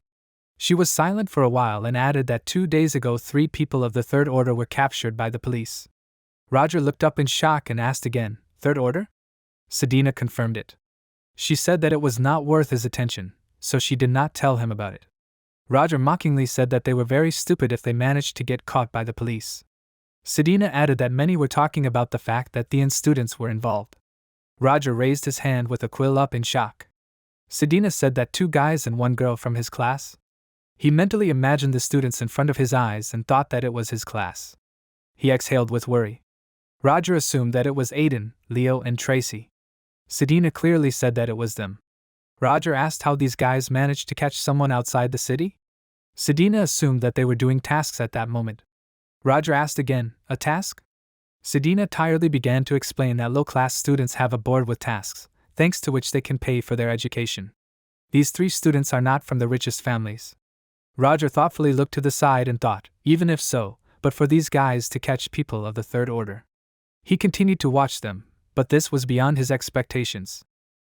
She was silent for a while and added that 2 days ago 3 people of the Third Order were captured by the police. Roger looked up in shock and asked again, Third Order? Sedina confirmed it. She said that it was not worth his attention, so she did not tell him about it. Roger mockingly said that they were very stupid if they managed to get caught by the police. Sedina added that many were talking about the fact that the students were involved. Roger raised his hand with a quill up in shock. Sedina said that 2 guys and 1 girl from his class? He mentally imagined the students in front of his eyes and thought that it was his class. He exhaled with worry. Roger assumed that it was Aiden, Leo, and Tracy. Sedina clearly said that it was them. Roger asked how these guys managed to catch someone outside the city? Sedina assumed that they were doing tasks at that moment. Roger asked again, a task? Sedina tiredly began to explain that low-class students have a board with tasks, thanks to which they can pay for their education. These 3 students are not from the richest families. Roger thoughtfully looked to the side and thought, even if so, but for these guys to catch people of the Third Order. He continued to watch them, but this was beyond his expectations.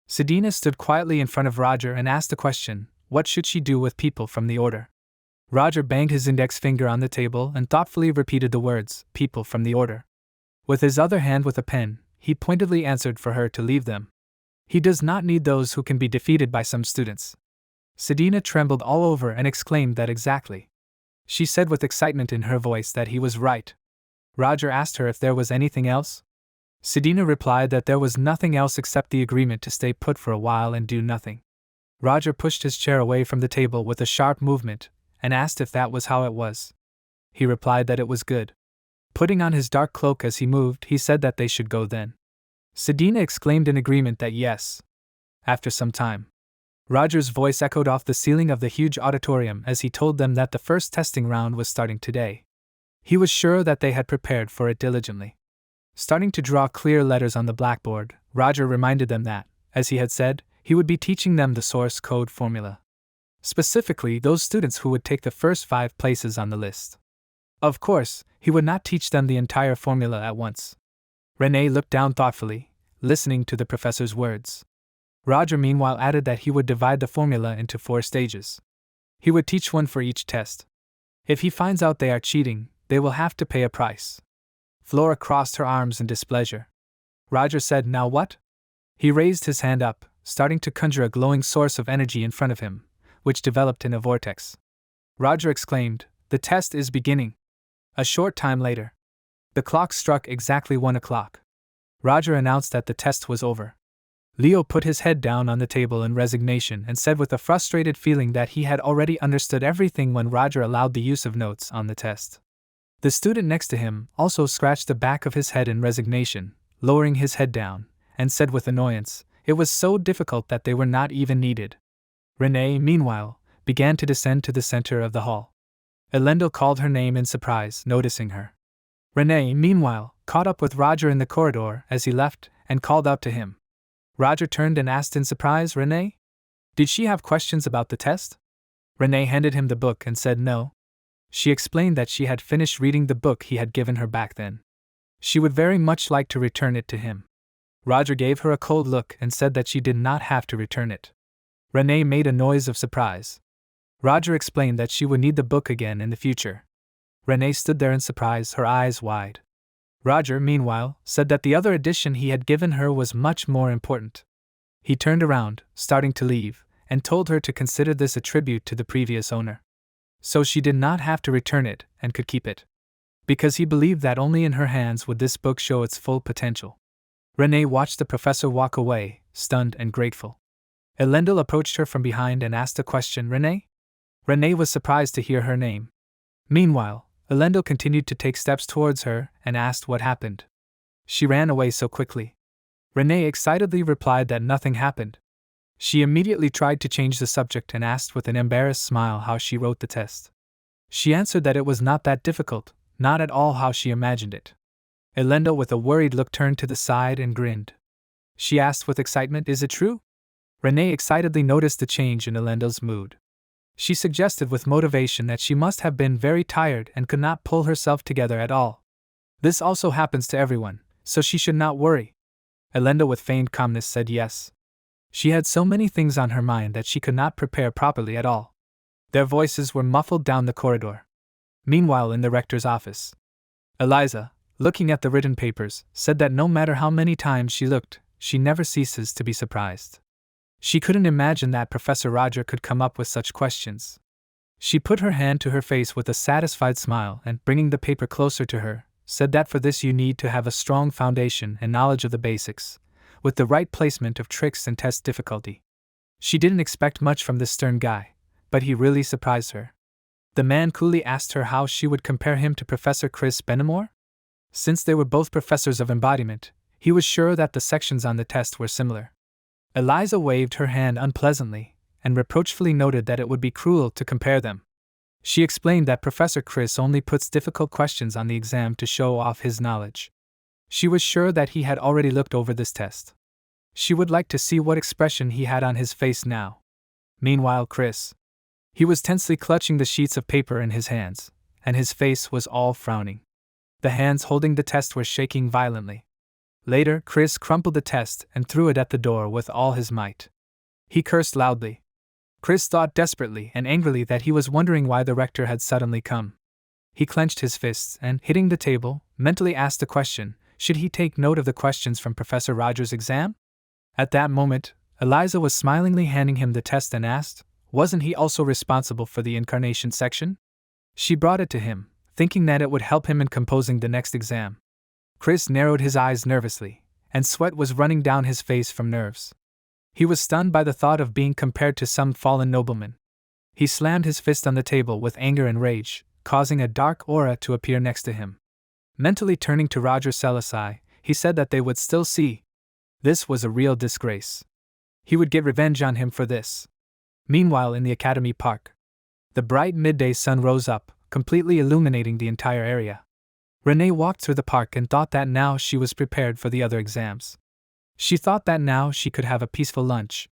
Sedina stood quietly in front of Roger and asked a question, what should she do with people from the Order? Roger banged his index finger on the table and thoughtfully repeated the words, people from the Order. With his other hand with a pen, he pointedly answered for her to leave them. He does not need those who can be defeated by some students. Sedina trembled all over and exclaimed that exactly. She said with excitement in her voice that he was right. Roger asked her if there was anything else. Sedina replied that there was nothing else except the agreement to stay put for a while and do nothing. Roger pushed his chair away from the table with a sharp movement and asked if that was how it was. He replied that it was good. Putting on his dark cloak as he moved, he said that they should go then. Sedina exclaimed in agreement that yes. After some time, Roger's voice echoed off the ceiling of the huge auditorium as he told them that the first testing round was starting today. He was sure that they had prepared for it diligently. Starting to draw clear letters on the blackboard, Roger reminded them that, as he had said, he would be teaching them the source code formula. Specifically, those students who would take the first 5 places on the list. Of course, he would not teach them the entire formula at once. Renee looked down thoughtfully, listening to the professor's words. Roger meanwhile added that he would divide the formula into 4 stages. He would teach one for each test. If he finds out they are cheating, they will have to pay a price. Flora crossed her arms in displeasure. Roger said, now what? He raised his hand up, starting to conjure a glowing source of energy in front of him, which developed in a vortex. Roger exclaimed, the test is beginning. A short time later, the clock struck exactly 1 o'clock. Roger announced that the test was over. Leo put his head down on the table in resignation and said with a frustrated feeling that he had already understood everything when Roger allowed the use of notes on the test. The student next to him also scratched the back of his head in resignation, lowering his head down, and said with annoyance, it was so difficult that they were not even needed. Renee, meanwhile, began to descend to the center of the hall. Elendil called her name in surprise, noticing her. Renee, meanwhile, caught up with Roger in the corridor as he left and called out to him. Roger turned and asked in surprise, Renee? Did she have questions about the test? Renee handed him the book and said no. She explained that she had finished reading the book he had given her back then. She would very much like to return it to him. Roger gave her a cold look and said that she did not have to return it. Renee made a noise of surprise. Roger explained that she would need the book again in the future. Renee stood there in surprise, her eyes wide. Roger, meanwhile, said that the other edition he had given her was much more important. He turned around, starting to leave, and told her to consider this a tribute to the previous owner. So she did not have to return it and could keep it. Because he believed that only in her hands would this book show its full potential. Renee watched the professor walk away, stunned and grateful. Elendil approached her from behind and asked a question, Renee? Renee was surprised to hear her name. Meanwhile, Elendil continued to take steps towards her and asked what happened. She ran away so quickly. Renee excitedly replied that nothing happened. She immediately tried to change the subject and asked with an embarrassed smile how she wrote the test. She answered that it was not that difficult, not at all how she imagined it. Elendil with a worried look turned to the side and grinned. She asked with excitement, is it true? Renee excitedly noticed the change in Elendil's mood. She suggested with motivation that she must have been very tired and could not pull herself together at all. This also happens to everyone, so she should not worry. Elendil with feigned calmness said yes. She had so many things on her mind that she could not prepare properly at all. Their voices were muffled down the corridor. Meanwhile, in the rector's office, Eliza, looking at the written papers, said that no matter how many times she looked, she never ceases to be surprised. She couldn't imagine that Professor Roger could come up with such questions. She put her hand to her face with a satisfied smile and, bringing the paper closer to her, said that for this you need to have a strong foundation and knowledge of the basics, with the right placement of tricks and test difficulty. She didn't expect much from this stern guy, but he really surprised her. The man coolly asked her how she would compare him to Professor Chris Benamore. Since they were both professors of embodiment, he was sure that the sections on the test were similar. Eliza waved her hand unpleasantly and reproachfully noted that it would be cruel to compare them. She explained that Professor Chris only puts difficult questions on the exam to show off his knowledge. She was sure that he had already looked over this test. She would like to see what expression he had on his face now. Meanwhile, Chris. He was tensely clutching the sheets of paper in his hands, and his face was all frowning. The hands holding the test were shaking violently. Later, Chris crumpled the test and threw it at the door with all his might. He cursed loudly. Chris thought desperately and angrily that he was wondering why the rector had suddenly come. He clenched his fists and, hitting the table, mentally asked the question, should he take note of the questions from Professor Rogers' exam? At that moment, Eliza was smilingly handing him the test and asked, wasn't he also responsible for the incarnation section? She brought it to him, thinking that it would help him in composing the next exam. Chris narrowed his eyes nervously, and sweat was running down his face from nerves. He was stunned by the thought of being compared to some fallen nobleman. He slammed his fist on the table with anger and rage, causing a dark aura to appear next to him. Mentally turning to Roger Selassie, he said that they would still see. This was a real disgrace. He would get revenge on him for this. Meanwhile, in the Academy Park, the bright midday sun rose up, completely illuminating the entire area. Renee walked through the park and thought that now she was prepared for the other exams. She thought that now she could have a peaceful lunch.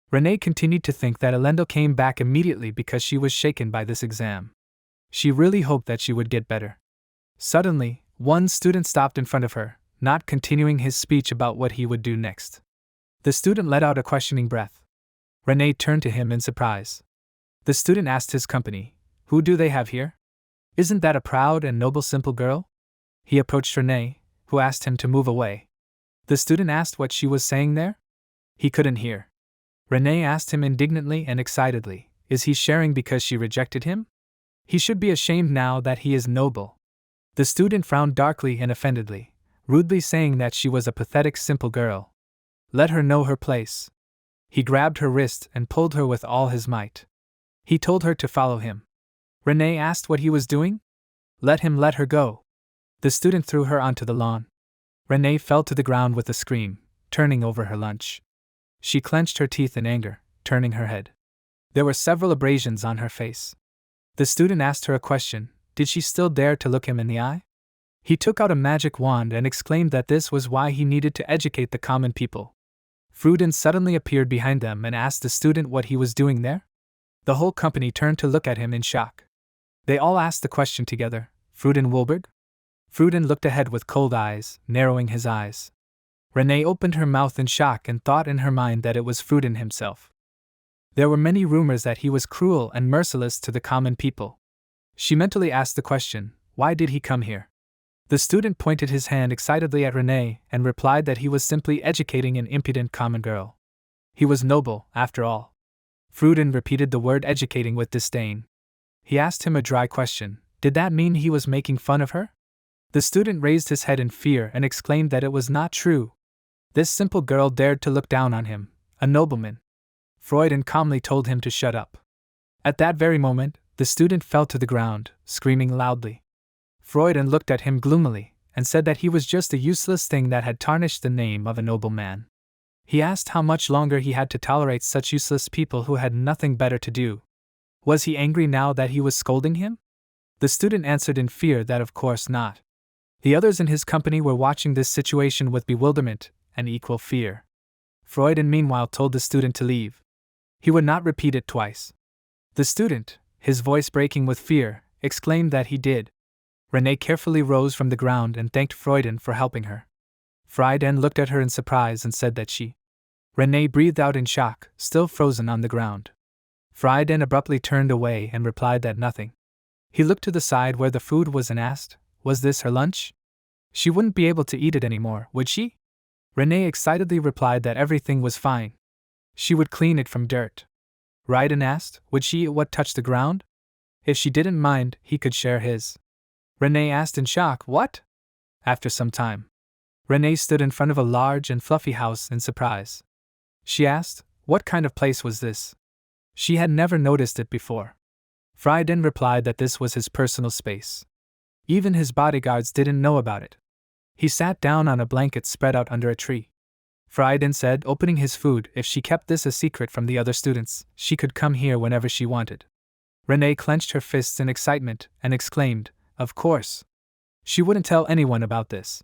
Renee continued to think that Elendo came back immediately because she was shaken by this exam. She really hoped that she would get better. Suddenly, one student stopped in front of her, not continuing his speech about what he would do next. The student let out a questioning breath. Renee turned to him in surprise. The student asked his company, "Who do they have here? Isn't that a proud and noble simple girl?" He approached Renee, who asked him to move away. The student asked what she was saying there. He couldn't hear. Renee asked him indignantly and excitedly, is he sharing because she rejected him? He should be ashamed now that he is noble. The student frowned darkly and offendedly, rudely saying that she was a pathetic simple girl. Let her know her place. He grabbed her wrist and pulled her with all his might. He told her to follow him. Renee asked what he was doing. Let him let her go. The student threw her onto the lawn. Renee fell to the ground with a scream, turning over her lunch. She clenched her teeth in anger, turning her head. There were several abrasions on her face. The student asked her a question, did she still dare to look him in the eye? He took out a magic wand and exclaimed that this was why he needed to educate the common people. Fruden suddenly appeared behind them and asked the student what he was doing there. The whole company turned to look at him in shock. They all asked the question together, Fruden Wolberg? Fruden looked ahead with cold eyes, narrowing his eyes. Renee opened her mouth in shock and thought in her mind that it was Fruden himself. There were many rumors that he was cruel and merciless to the common people. She mentally asked the question, why did he come here? The student pointed his hand excitedly at Renee and replied that he was simply educating an impudent common girl. He was noble, after all. Fruden repeated the word educating with disdain. He asked him a dry question, did that mean he was making fun of her? The student raised his head in fear and exclaimed that it was not true. This simple girl dared to look down on him, a nobleman. Freunden calmly told him to shut up. At that very moment, the student fell to the ground, screaming loudly. Freunden looked at him gloomily, and said that he was just a useless thing that had tarnished the name of a noble man. He asked how much longer he had to tolerate such useless people who had nothing better to do. Was he angry now that he was scolding him? The student answered in fear that of course not. The others in his company were watching this situation with bewilderment and equal fear. Freunden meanwhile told the student to leave. He would not repeat it twice. The student, his voice breaking with fear, exclaimed that he did. Renee carefully rose from the ground and thanked Freunden for helping her. Freunden looked at her in surprise and said that she Renee breathed out in shock, still frozen on the ground. Frieden abruptly turned away and replied that nothing. He looked to the side where the food was and asked, was this her lunch? She wouldn't be able to eat it anymore, would she? Renee excitedly replied that everything was fine. She would clean it from dirt. Raiden asked, would she eat what touched the ground? If she didn't mind, he could share his. Renee asked in shock, what? After some time, Renee stood in front of a large and fluffy house in surprise. She asked, what kind of place was this? She had never noticed it before. Frieden replied that this was his personal space. Even his bodyguards didn't know about it. He sat down on a blanket spread out under a tree. Frieden said, opening his food, if she kept this a secret from the other students, she could come here whenever she wanted. Renee clenched her fists in excitement and exclaimed, of course. She wouldn't tell anyone about this.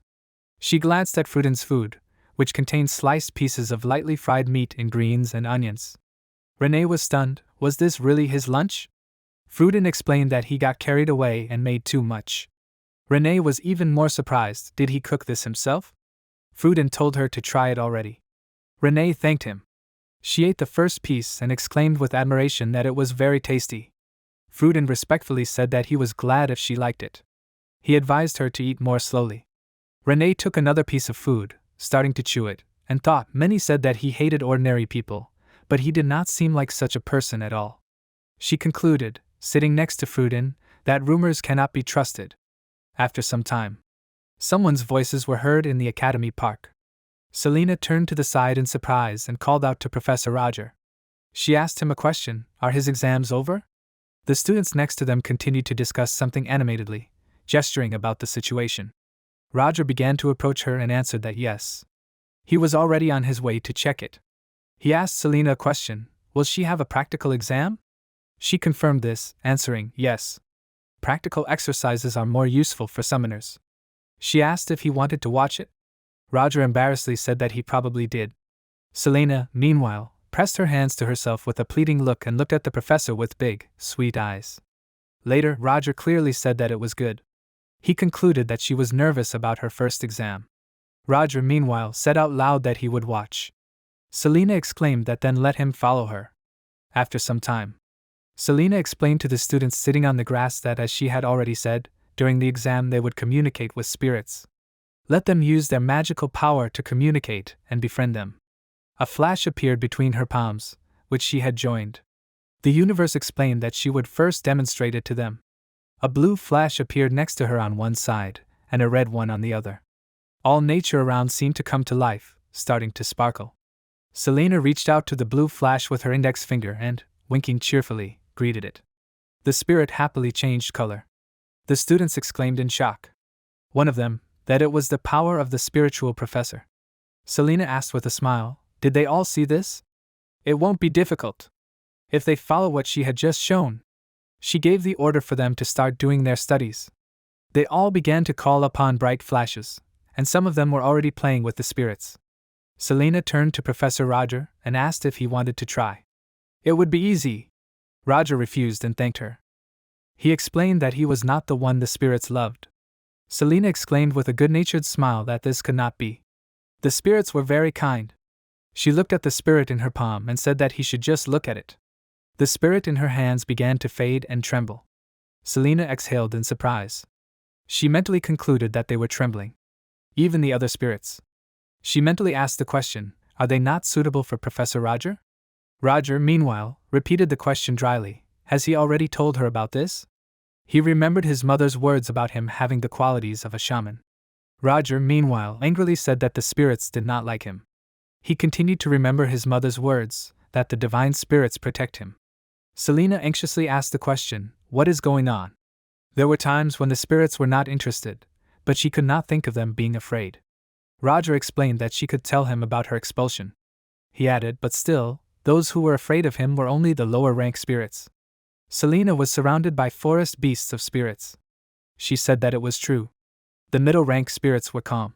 She glanced at Frieden's food, which contained sliced pieces of lightly fried meat in greens and onions. Renee was stunned. Was this really his lunch? Frieden explained that he got carried away and made too much. Renee was even more surprised. Did he cook this himself? Frieden told her to try it already. Renee thanked him. She ate the first piece and exclaimed with admiration that it was very tasty. Frieden respectfully said that he was glad if she liked it. He advised her to eat more slowly. Renee took another piece of food, starting to chew it, and thought. Many said that he hated ordinary people, but he did not seem like such a person at all. She concluded, sitting next to Frieden, that rumors cannot be trusted. After some time, someone's voices were heard in the academy park. Selena turned to the side in surprise and called out to Professor Roger. She asked him a question, are his exams over? The students next to them continued to discuss something animatedly, gesturing about the situation. Roger began to approach her and answered that yes. He was already on his way to check it. He asked Selena a question, will she have a practical exam? She confirmed this, answering, yes. Practical exercises are more useful for summoners. She asked if he wanted to watch it. Roger embarrassedly said that he probably did. Selena, meanwhile, pressed her hands to herself with a pleading look and looked at the professor with big, sweet eyes. Later, Roger clearly said that it was good. He concluded that she was nervous about her first exam. Roger, meanwhile, said out loud that he would watch. Selena exclaimed that then let him follow her. After some time, Selena explained to the students sitting on the grass that, as she had already said, during the exam they would communicate with spirits. Let them use their magical power to communicate and befriend them. A flash appeared between her palms, which she had joined. The universe explained that she would first demonstrate it to them. A blue flash appeared next to her on one side, and a red one on the other. All nature around seemed to come to life, starting to sparkle. Selena reached out to the blue flash with her index finger and, winking cheerfully, greeted it. The spirit happily changed color. The students exclaimed in shock. One of them, that it was the power of the spiritual professor. Selena asked with a smile, did they all see this? It won't be difficult. If they follow what she had just shown. She gave the order for them to start doing their studies. They all began to call upon bright flashes, and some of them were already playing with the spirits. Selena turned to Professor Roger and asked if he wanted to try. It would be easy. Roger refused and thanked her. He explained that he was not the one the spirits loved. Selena exclaimed with a good-natured smile that this could not be. The spirits were very kind. She looked at the spirit in her palm and said that he should just look at it. The spirit in her hands began to fade and tremble. Selena exhaled in surprise. She mentally concluded that they were trembling. Even the other spirits. She mentally asked the question, are they not suitable for Professor Roger? Roger, meanwhile, repeated the question dryly. Has he already told her about this? He remembered his mother's words about him having the qualities of a shaman. Roger, meanwhile, angrily said that the spirits did not like him. He continued to remember his mother's words, that the divine spirits protect him. Selena anxiously asked the question, what is going on? There were times when the spirits were not interested, but she could not think of them being afraid. Roger explained that she could tell him about her expulsion. He added, but still, those who were afraid of him were only the lower-rank spirits. Selena was surrounded by forest beasts of spirits. She said that it was true. The middle-rank spirits were calm.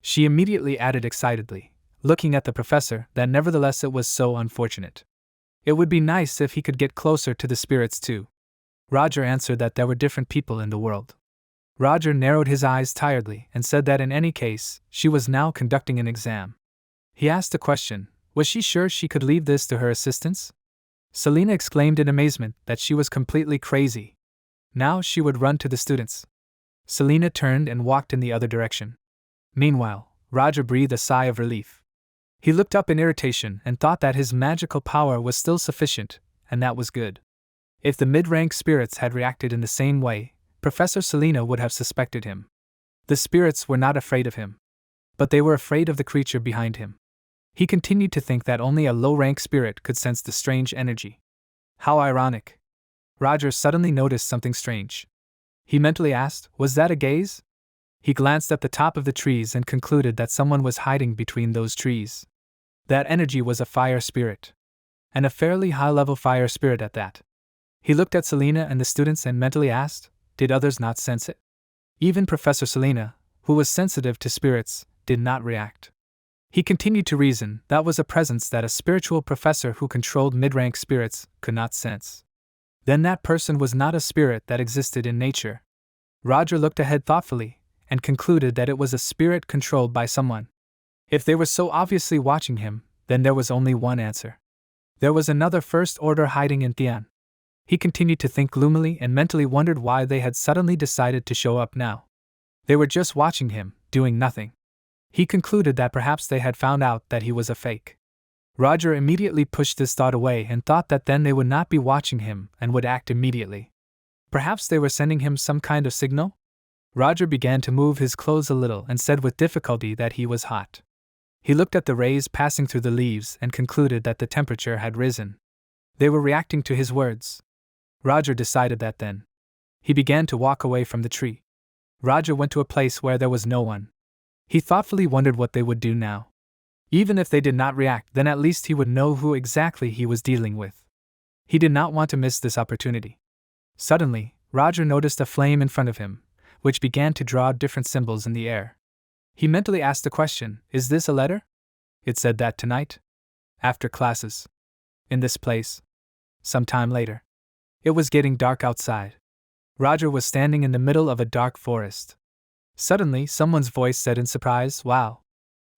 She immediately added excitedly, looking at the professor, that nevertheless it was so unfortunate. It would be nice if he could get closer to the spirits too. Roger answered that there were different people in the world. Roger narrowed his eyes tiredly and said that in any case, she was now conducting an exam. He asked a question, Was she sure she could leave this to her assistants? Selena exclaimed in amazement that she was completely crazy. Now she would run to the students. Selena turned and walked in the other direction. Meanwhile, Roger breathed a sigh of relief. He looked up in irritation and thought that his magical power was still sufficient, and that was good. If the mid-rank spirits had reacted in the same way, Professor Selena would have suspected him. The spirits were not afraid of him, but they were afraid of the creature behind him. He continued to think that only a low-rank spirit could sense the strange energy. How ironic. Roger suddenly noticed something strange. He mentally asked, was that a gaze? He glanced at the top of the trees and concluded that someone was hiding between those trees. That energy was a fire spirit. And a fairly high-level fire spirit at that. He looked at Selena and the students and mentally asked, did others not sense it? Even Professor Selena, who was sensitive to spirits, did not react. He continued to reason that was a presence that a spiritual professor who controlled mid-rank spirits could not sense. Then that person was not a spirit that existed in nature. Roger looked ahead thoughtfully and concluded that it was a spirit controlled by someone. If they were so obviously watching him, then there was only one answer. There was another First Order hiding in Tian. He continued to think gloomily and mentally wondered why they had suddenly decided to show up now. They were just watching him, doing nothing. He concluded that perhaps they had found out that he was a fake. Roger immediately pushed this thought away and thought that then they would not be watching him and would act immediately. Perhaps they were sending him some kind of signal? Roger began to move his clothes a little and said with difficulty that he was hot. He looked at the rays passing through the leaves and concluded that the temperature had risen. They were reacting to his words. Roger decided that then. He began to walk away from the tree. Roger went to a place where there was no one. He thoughtfully wondered what they would do now. Even if they did not react, then at least he would know who exactly he was dealing with. He did not want to miss this opportunity. Suddenly, Roger noticed a flame in front of him, which began to draw different symbols in the air. He mentally asked the question, is this a letter? It said that tonight. After classes. In this place. Some time later. It was getting dark outside. Roger was standing in the middle of a dark forest. Suddenly, someone's voice said in surprise, wow.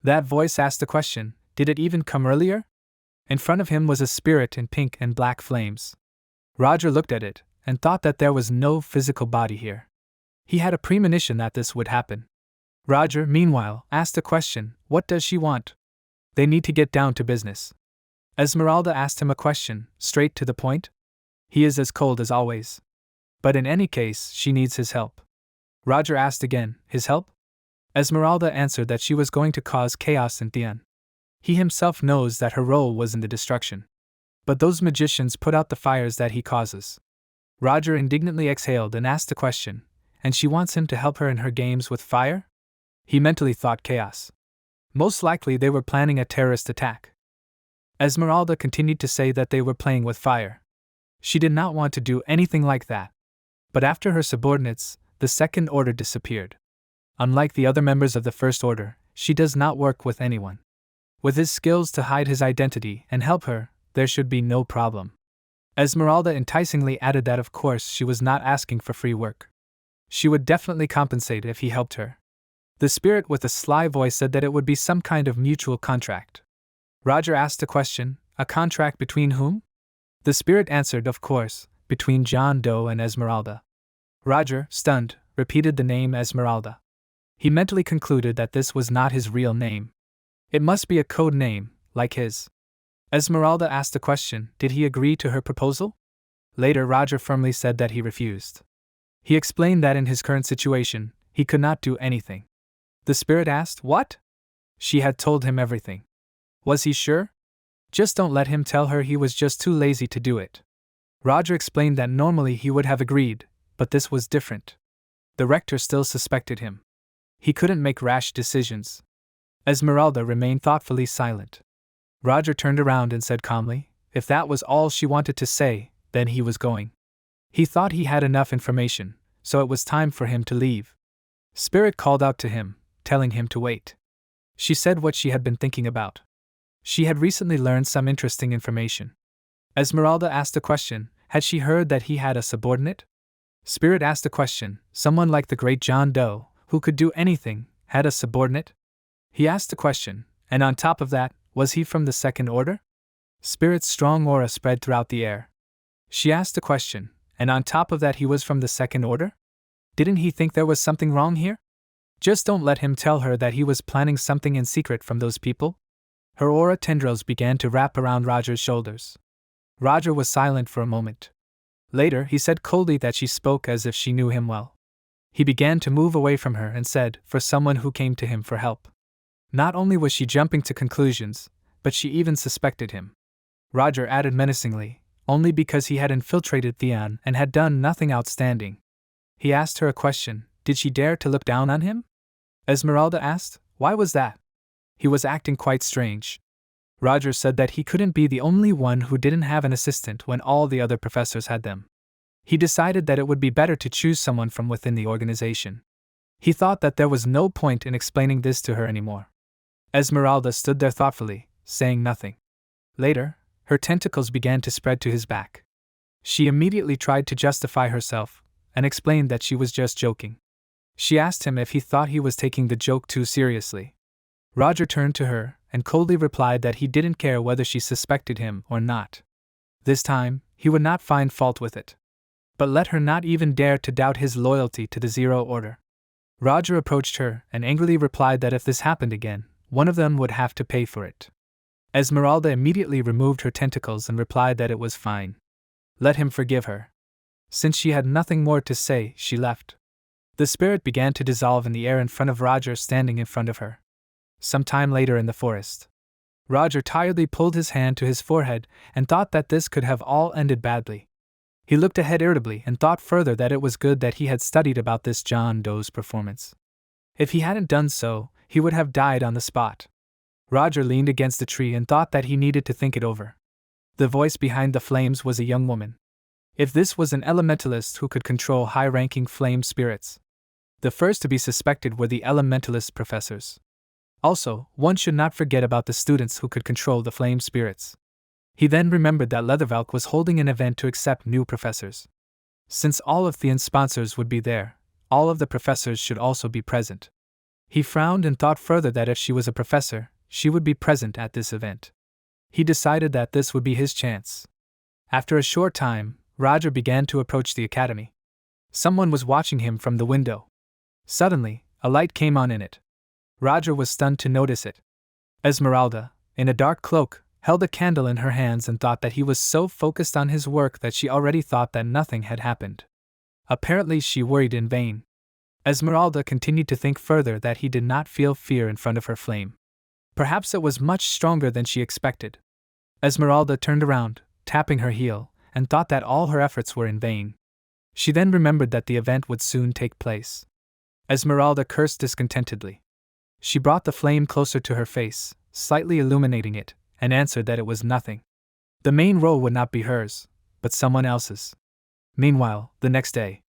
That voice asked the question, did it even come earlier? In front of him was a spirit in pink and black flames. Roger looked at it, and thought that there was no physical body here. He had a premonition that this would happen. Roger, meanwhile, asked the question, what does she want? They need to get down to business. Esmeralda asked him a question, straight to the point. He is as cold as always. But in any case, she needs his help. Roger asked again, his help? Esmeralda answered that she was going to cause chaos in Tian. He himself knows that her role was in the destruction. But those magicians put out the fires that he causes. Roger indignantly exhaled and asked the question, and she wants him to help her in her games with fire? He mentally thought chaos. Most likely they were planning a terrorist attack. Esmeralda continued to say that they were playing with fire. She did not want to do anything like that. But after her subordinates, the Second Order disappeared. Unlike the other members of the First Order, she does not work with anyone. With his skills to hide his identity and help her, there should be no problem. Esmeralda enticingly added that of course she was not asking for free work. She would definitely compensate if he helped her. The spirit with a sly voice said that it would be some kind of mutual contract. Roger asked the question, a contract between whom? The spirit answered, of course, between John Doe and Esmeralda. Roger, stunned, repeated the name Esmeralda. He mentally concluded that this was not his real name. It must be a code name, like his. Esmeralda asked the question, did he agree to her proposal? Later Roger firmly said that he refused. He explained that in his current situation, he could not do anything. The spirit asked, what? She had told him everything. Was he sure? Just don't let him tell her he was just too lazy to do it. Roger explained that normally he would have agreed, but this was different. The rector still suspected him. He couldn't make rash decisions. Esmeralda remained thoughtfully silent. Roger turned around and said calmly, if that was all she wanted to say, then he was going. He thought he had enough information, so it was time for him to leave. Spirit called out to him, telling him to wait. She said what she had been thinking about. She had recently learned some interesting information. Esmeralda asked a question, had she heard that he had a subordinate? Spirit asked a question, someone like the great John Doe, who could do anything, had a subordinate? He asked the question, and on top of that, Was he from the second order? Spirit's strong aura spread throughout the air. She asked a question, and on top of that he was from the second order? Didn't he think there was something wrong here? Just don't let him tell her that he was planning something in secret from those people. Her aura tendrils began to wrap around Roger's shoulders. Roger was silent for a moment. Later, he said coldly that she spoke as if she knew him well. He began to move away from her and said, for someone who came to him for help. Not only was she jumping to conclusions, but she even suspected him. Roger added menacingly, only because he had infiltrated Theon and had done nothing outstanding. He asked her a question, did she dare to look down on him? Esmeralda asked, why was that? He was acting quite strange. Roger said that he couldn't be the only one who didn't have an assistant when all the other professors had them. He decided that it would be better to choose someone from within the organization. He thought that there was no point in explaining this to her anymore. Esmeralda stood there thoughtfully, saying nothing. Later, her tentacles began to spread to his back. She immediately tried to justify herself, and explained that she was just joking. She asked him if he thought he was taking the joke too seriously. Roger turned to her, and coldly replied that he didn't care whether she suspected him or not. This time, he would not find fault with it. But let her not even dare to doubt his loyalty to the Zero Order. Roger approached her and angrily replied that if this happened again, one of them would have to pay for it. Esmeralda immediately removed her tentacles and replied that it was fine. Let him forgive her. Since she had nothing more to say, she left. The spirit began to dissolve in the air in front of Roger standing in front of her. Some time later in the forest, Roger tiredly pulled his hand to his forehead and thought that this could have all ended badly. He looked ahead irritably and thought further that it was good that he had studied about this John Doe's performance. If he hadn't done so, he would have died on the spot. Roger leaned against a tree and thought that he needed to think it over. The voice behind the flames was a young woman. If this was an elementalist who could control high-ranking flame spirits, the first to be suspected were the elementalist professors. Also, one should not forget about the students who could control the flame spirits. He then remembered that Leathervalk was holding an event to accept new professors. Since all of Theon's sponsors would be there, all of the professors should also be present. He frowned and thought further that if she was a professor, she would be present at this event. He decided that this would be his chance. After a short time, Roger began to approach the academy. Someone was watching him from the window. Suddenly, a light came on in it. Roger was stunned to notice it. Esmeralda, in a dark cloak, held a candle in her hands and thought that he was so focused on his work that she already thought that nothing had happened. Apparently she worried in vain. Esmeralda continued to think further that he did not feel fear in front of her flame. Perhaps it was much stronger than she expected. Esmeralda turned around, tapping her heel, and thought that all her efforts were in vain. She then remembered that the event would soon take place. Esmeralda cursed discontentedly. She brought the flame closer to her face, slightly illuminating it, and answered that it was nothing. The main role would not be hers, but someone else's. Meanwhile, the next day,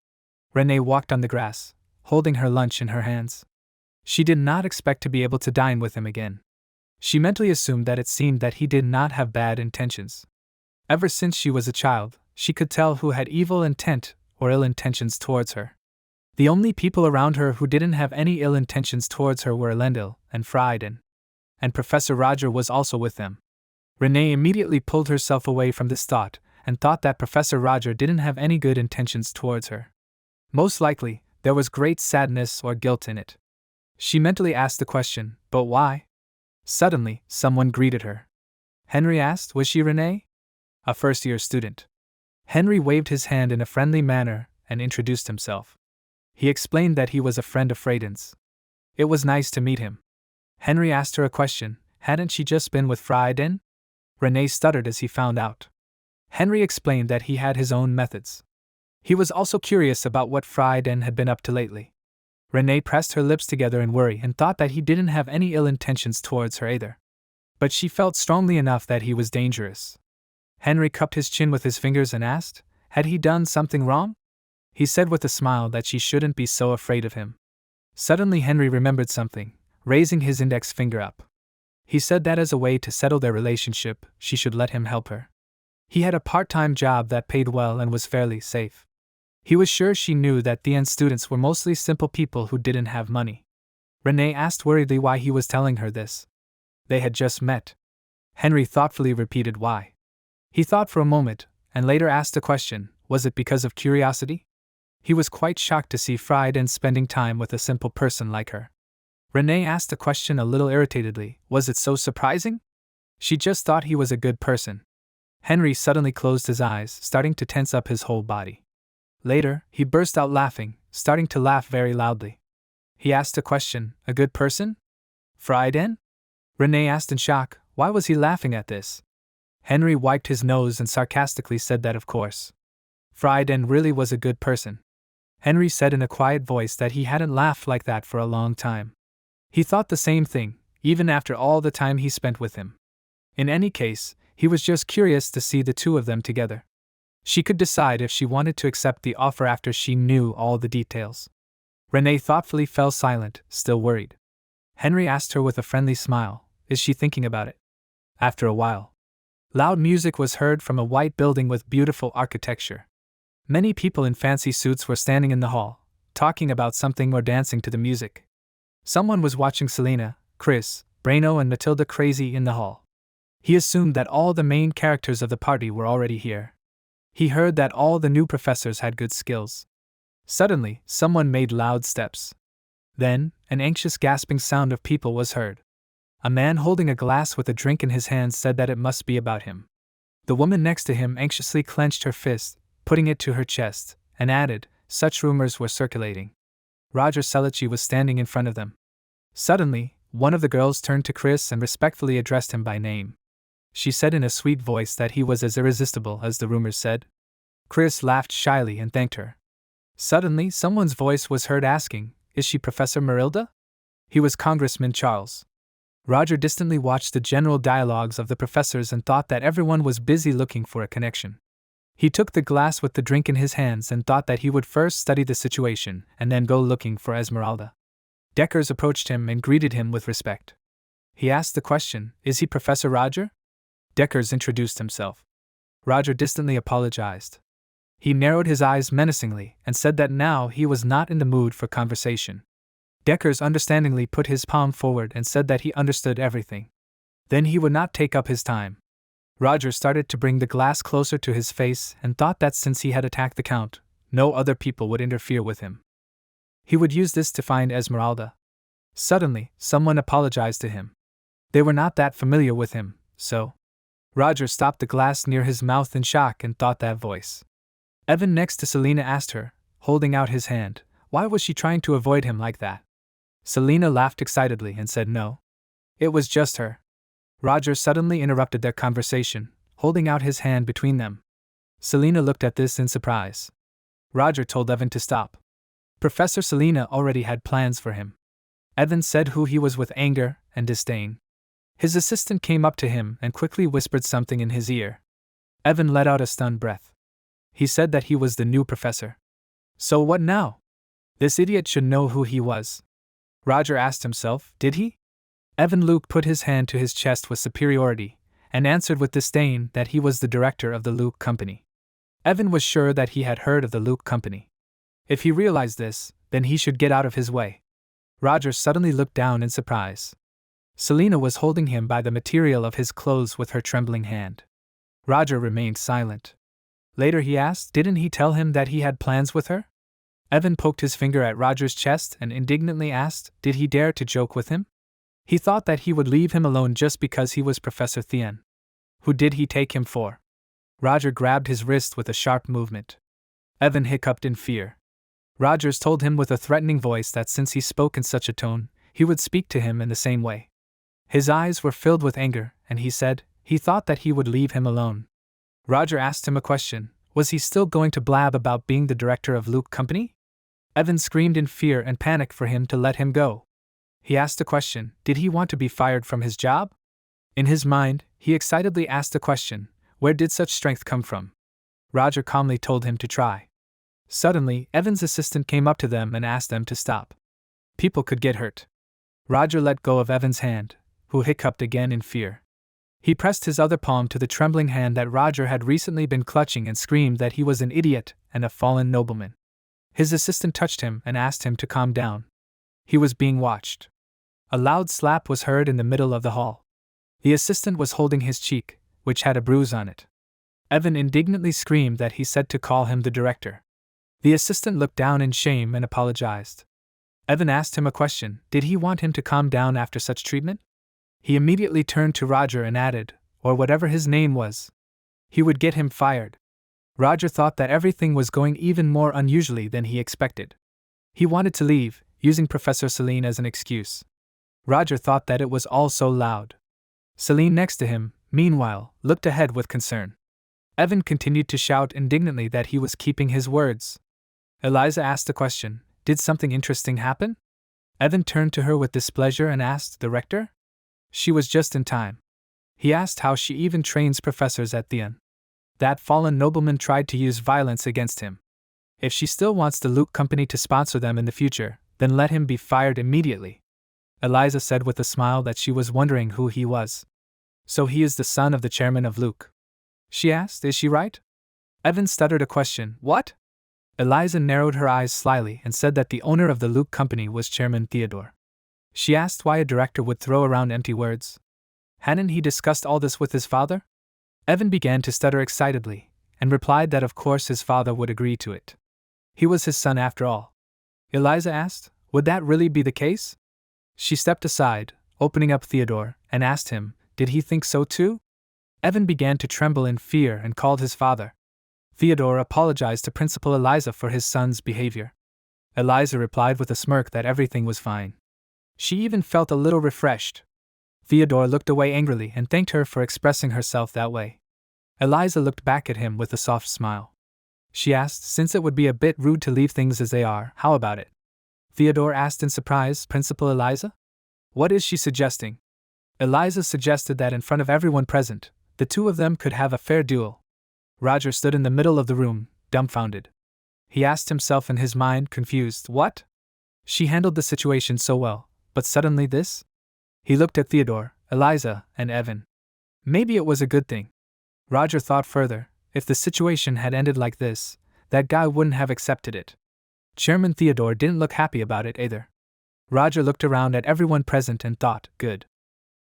Renee walked on the grass, holding her lunch in her hands. She did not expect to be able to dine with him again. She mentally assumed that it seemed that he did not have bad intentions. Ever since she was a child, she could tell who had evil intent or ill intentions towards her. The only people around her who didn't have any ill intentions towards her were Elendil and Frieden. And Professor Roger was also with them. Renee immediately pulled herself away from this thought and thought that Professor Roger didn't have any good intentions towards her. Most likely, there was great sadness or guilt in it. She mentally asked the question, but why? Suddenly, someone greeted her. Henry asked, was she Renee? A first-year student. Henry waved his hand in a friendly manner and introduced himself. He explained that he was a friend of Frieden's. It was nice to meet him. Henry asked her a question, hadn't she just been with Frieden? Renee stuttered as he found out. Henry explained that he had his own methods. He was also curious about what Frieden had been up to lately. Renee pressed her lips together in worry and thought that he didn't have any ill intentions towards her either. But she felt strongly enough that he was dangerous. Henry cupped his chin with his fingers and asked, had he done something wrong? He said with a smile that she shouldn't be so afraid of him. Suddenly Henry remembered something, raising his index finger up. He said that as a way to settle their relationship, she should let him help her. He had a part-time job that paid well and was fairly safe. He was sure she knew that the end students were mostly simple people who didn't have money. Renee asked worriedly why he was telling her this. They had just met. Henry thoughtfully repeated why. He thought for a moment, and later asked the question, was it because of curiosity? He was quite shocked to see Frieden spending time with a simple person like her. Renee asked the question a little irritatedly, was it so surprising? She just thought he was a good person. Henry suddenly closed his eyes, starting to tense up his whole body. Later, he burst out laughing, starting to laugh very loudly. He asked the question, a good person? Frieden? Renee asked in shock, why was he laughing at this? Henry wiped his nose and sarcastically said that of course. Frieden really was a good person. Henry said in a quiet voice that he hadn't laughed like that for a long time. He thought the same thing, even after all the time he spent with him. In any case, he was just curious to see the two of them together. She could decide if she wanted to accept the offer after she knew all the details. Renee thoughtfully fell silent, still worried. Henry asked her with a friendly smile, is she thinking about it? After a while, loud music was heard from a white building with beautiful architecture. Many people in fancy suits were standing in the hall, talking about something or dancing to the music. Someone was watching Selena, Chris, Braino and Matilda crazy in the hall. He assumed that all the main characters of the party were already here. He heard that all the new professors had good skills. Suddenly, someone made loud steps. Then, an anxious gasping sound of people was heard. A man holding a glass with a drink in his hand said that it must be about him. The woman next to him anxiously clenched her fist, putting it to her chest, and added, such rumors were circulating. Roger Selici was standing in front of them. Suddenly, one of the girls turned to Chris and respectfully addressed him by name. She said in a sweet voice that he was as irresistible as the rumors said. Chris laughed shyly and thanked her. Suddenly, someone's voice was heard asking, is she Professor Marilda? He was Congressman Charles. Roger distantly watched the general dialogues of the professors and thought that everyone was busy looking for a connection. He took the glass with the drink in his hands and thought that he would first study the situation and then go looking for Esmeralda. Deckers approached him and greeted him with respect. He asked the question, is he Professor Roger? Deckers introduced himself. Roger distantly apologized. He narrowed his eyes menacingly and said that now he was not in the mood for conversation. Deckers understandingly put his palm forward and said that he understood everything. Then he would not take up his time. Roger started to bring the glass closer to his face and thought that since he had attacked the Count, no other people would interfere with him. He would use this to find Esmeralda. Suddenly, someone apologized to him. They were not that familiar with him, so. Roger stopped the glass near his mouth in shock and thought that voice. Evan next to Selena asked her, holding out his hand, why was she trying to avoid him like that? Selena laughed excitedly and said no. It was just her. Roger suddenly interrupted their conversation, holding out his hand between them. Selena looked at this in surprise. Roger told Evan to stop. Professor Selena already had plans for him. Evan said who he was with anger and disdain. His assistant came up to him and quickly whispered something in his ear. Evan let out a stunned breath. He said that he was the new professor. So what now? This idiot should know who he was. Roger asked himself, did he? Evan Luke put his hand to his chest with superiority, and answered with disdain that he was the director of the Luke Company. Evan was sure that he had heard of the Luke Company. If he realized this, then he should get out of his way. Roger suddenly looked down in surprise. Selena was holding him by the material of his clothes with her trembling hand. Roger remained silent. Later he asked, didn't he tell him that he had plans with her? Evan poked his finger at Roger's chest and indignantly asked, did he dare to joke with him? He thought that he would leave him alone just because he was Professor Thien. Who did he take him for? Roger grabbed his wrist with a sharp movement. Evan hiccuped in fear. Rogers told him with a threatening voice that since he spoke in such a tone, he would speak to him in the same way. His eyes were filled with anger, and he said, he thought that he would leave him alone. Roger asked him a question, was he still going to blab about being the director of Luke Company? Evan screamed in fear and panicked for him to let him go. He asked a question, did he want to be fired from his job? In his mind, he excitedly asked the question, where did such strength come from? Roger calmly told him to try. Suddenly, Evan's assistant came up to them and asked them to stop. People could get hurt. Roger let go of Evan's hand, who hiccuped again in fear. He pressed his other palm to the trembling hand that Roger had recently been clutching and screamed that he was an idiot and a fallen nobleman. His assistant touched him and asked him to calm down. He was being watched. A loud slap was heard in the middle of the hall. The assistant was holding his cheek, which had a bruise on it. Evan indignantly screamed that he said to call him the director. The assistant looked down in shame and apologized. Evan asked him a question: did he want him to calm down after such treatment? He immediately turned to Roger and added, or whatever his name was. He would get him fired. Roger thought that everything was going even more unusually than he expected. He wanted to leave, using Professor Celine as an excuse. Roger thought that it was all so loud. Celine next to him, meanwhile, looked ahead with concern. Evan continued to shout indignantly that he was keeping his words. Eliza asked a question: did something interesting happen? Evan turned to her with displeasure and asked, the rector? She was just in time. He asked how she even trains professors at Theon. That fallen nobleman tried to use violence against him. If she still wants the Luke Company to sponsor them in the future, then let him be fired immediately. Eliza said with a smile that she was wondering who he was. So he is the son of the chairman of Luke? She asked, is she right? Evan stuttered a question, what? Eliza narrowed her eyes slyly and said that the owner of the Luke Company was Chairman Theodore. She asked why a director would throw around empty words. Hadn't he discussed all this with his father? Evan began to stutter excitedly, and replied that of course his father would agree to it. He was his son after all. Eliza asked, would that really be the case? She stepped aside, opening up Theodore, and asked him, did he think so too? Evan began to tremble in fear and called his father. Theodore apologized to Principal Eliza for his son's behavior. Eliza replied with a smirk that everything was fine. She even felt a little refreshed. Theodore looked away angrily and thanked her for expressing herself that way. Eliza looked back at him with a soft smile. She asked, since it would be a bit rude to leave things as they are, how about it? Theodore asked in surprise, Principal Eliza? What is she suggesting? Eliza suggested that in front of everyone present, the two of them could have a fair duel. Roger stood in the middle of the room, dumbfounded. He asked himself in his mind, confused, what? She handled the situation so well, but suddenly this? He looked at Theodore, Eliza, and Evan. Maybe it was a good thing. Roger thought further, if the situation had ended like this, that guy wouldn't have accepted it. Chairman Theodore didn't look happy about it either. Roger looked around at everyone present and thought, good.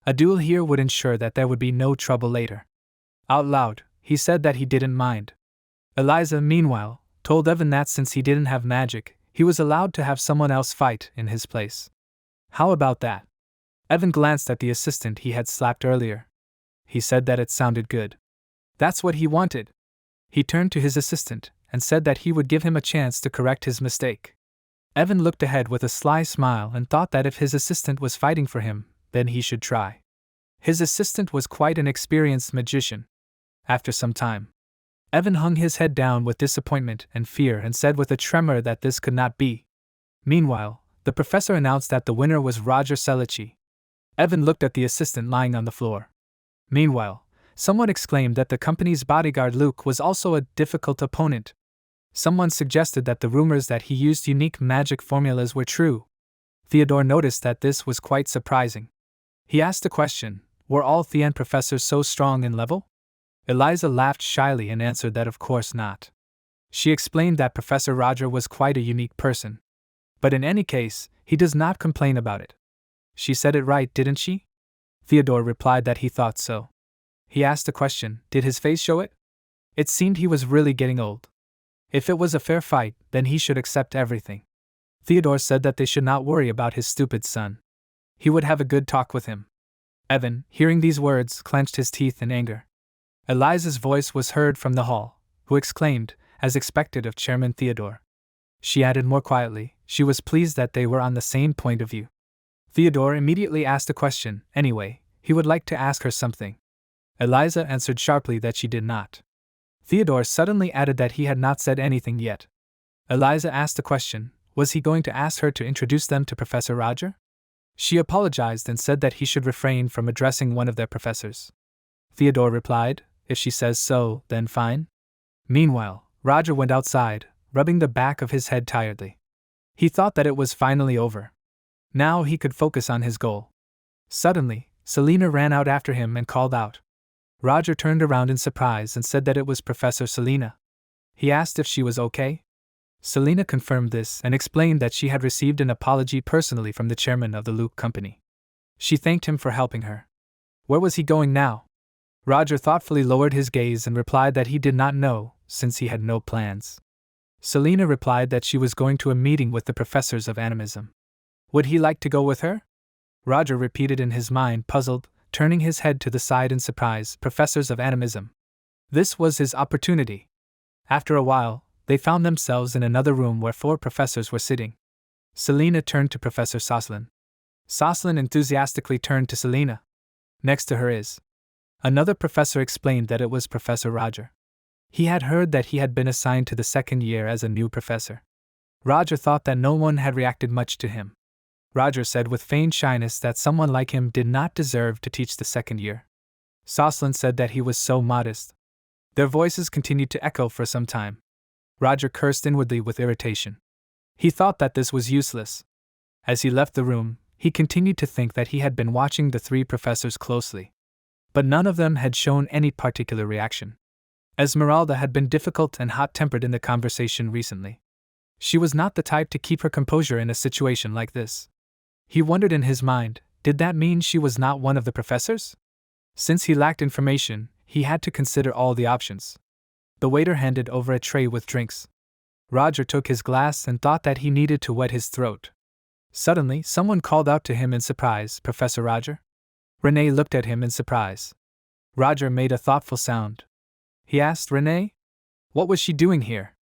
A duel here would ensure that there would be no trouble later. Out loud, he said that he didn't mind. Eliza, meanwhile, told Evan that since he didn't have magic, he was allowed to have someone else fight in his place. How about that? Evan glanced at the assistant he had slapped earlier. He said that it sounded good. That's what he wanted. He turned to his assistant and said that he would give him a chance to correct his mistake. Evan looked ahead with a sly smile and thought that if his assistant was fighting for him, then he should try. His assistant was quite an experienced magician. After some time, Evan hung his head down with disappointment and fear and said with a tremor that this could not be. Meanwhile, the professor announced that the winner was Roger Selici. Evan looked at the assistant lying on the floor. Meanwhile, someone exclaimed that the company's bodyguard Luke was also a difficult opponent. Someone suggested that the rumors that he used unique magic formulas were true. Theodore noticed that this was quite surprising. He asked a question, were all Thean professors so strong in level? Eliza laughed shyly and answered that of course not. She explained that Professor Roger was quite a unique person. But in any case, he does not complain about it. She said it right, didn't she? Theodore replied that he thought so. He asked a question, did his face show it? It seemed he was really getting old. If it was a fair fight, then he should accept everything. Theodore said that they should not worry about his stupid son. He would have a good talk with him. Evan, hearing these words, clenched his teeth in anger. Eliza's voice was heard from the hall, who exclaimed, as expected of Chairman Theodore. She added more quietly, she was pleased that they were on the same point of view. Theodore immediately asked a question, anyway, he would like to ask her something. Eliza answered sharply that she did not. Theodore suddenly added that he had not said anything yet. Eliza asked a question, was he going to ask her to introduce them to Professor Roger? She apologized and said that he should refrain from addressing one of their professors. Theodore replied, if she says so, then fine. Meanwhile, Roger went outside, rubbing the back of his head tiredly. He thought that it was finally over. Now he could focus on his goal. Suddenly, Selena ran out after him and called out. Roger turned around in surprise and said that it was Professor Selena. He asked if she was okay. Selena confirmed this and explained that she had received an apology personally from the chairman of the Luke Company. She thanked him for helping her. Where was he going now? Roger thoughtfully lowered his gaze and replied that he did not know, since he had no plans. Selena replied that she was going to a meeting with the professors of animism. Would he like to go with her? Roger repeated in his mind, puzzled, turning his head to the side in surprise. Professors of animism. This was his opportunity. After a while, they found themselves in another room where 4 professors were sitting. Selena turned to Professor Soslin. Soslin enthusiastically turned to Selena. Next to her is. Another professor explained that it was Professor Roger. He had heard that he had been assigned to the second year as a new professor. Roger thought that no one had reacted much to him. Roger said with feigned shyness that someone like him did not deserve to teach the second year. Soslin said that he was so modest. Their voices continued to echo for some time. Roger cursed inwardly with irritation. He thought that this was useless. As he left the room, he continued to think that he had been watching the 3 professors closely. But none of them had shown any particular reaction. Esmeralda had been difficult and hot-tempered in the conversation recently. She was not the type to keep her composure in a situation like this. He wondered in his mind, did that mean she was not one of the professors? Since he lacked information, he had to consider all the options. The waiter handed over a tray with drinks. Roger took his glass and thought that he needed to wet his throat. Suddenly, someone called out to him in surprise, "Professor Roger?" Renee looked at him in surprise. Roger made a thoughtful sound. He asked Renee, what was she doing here?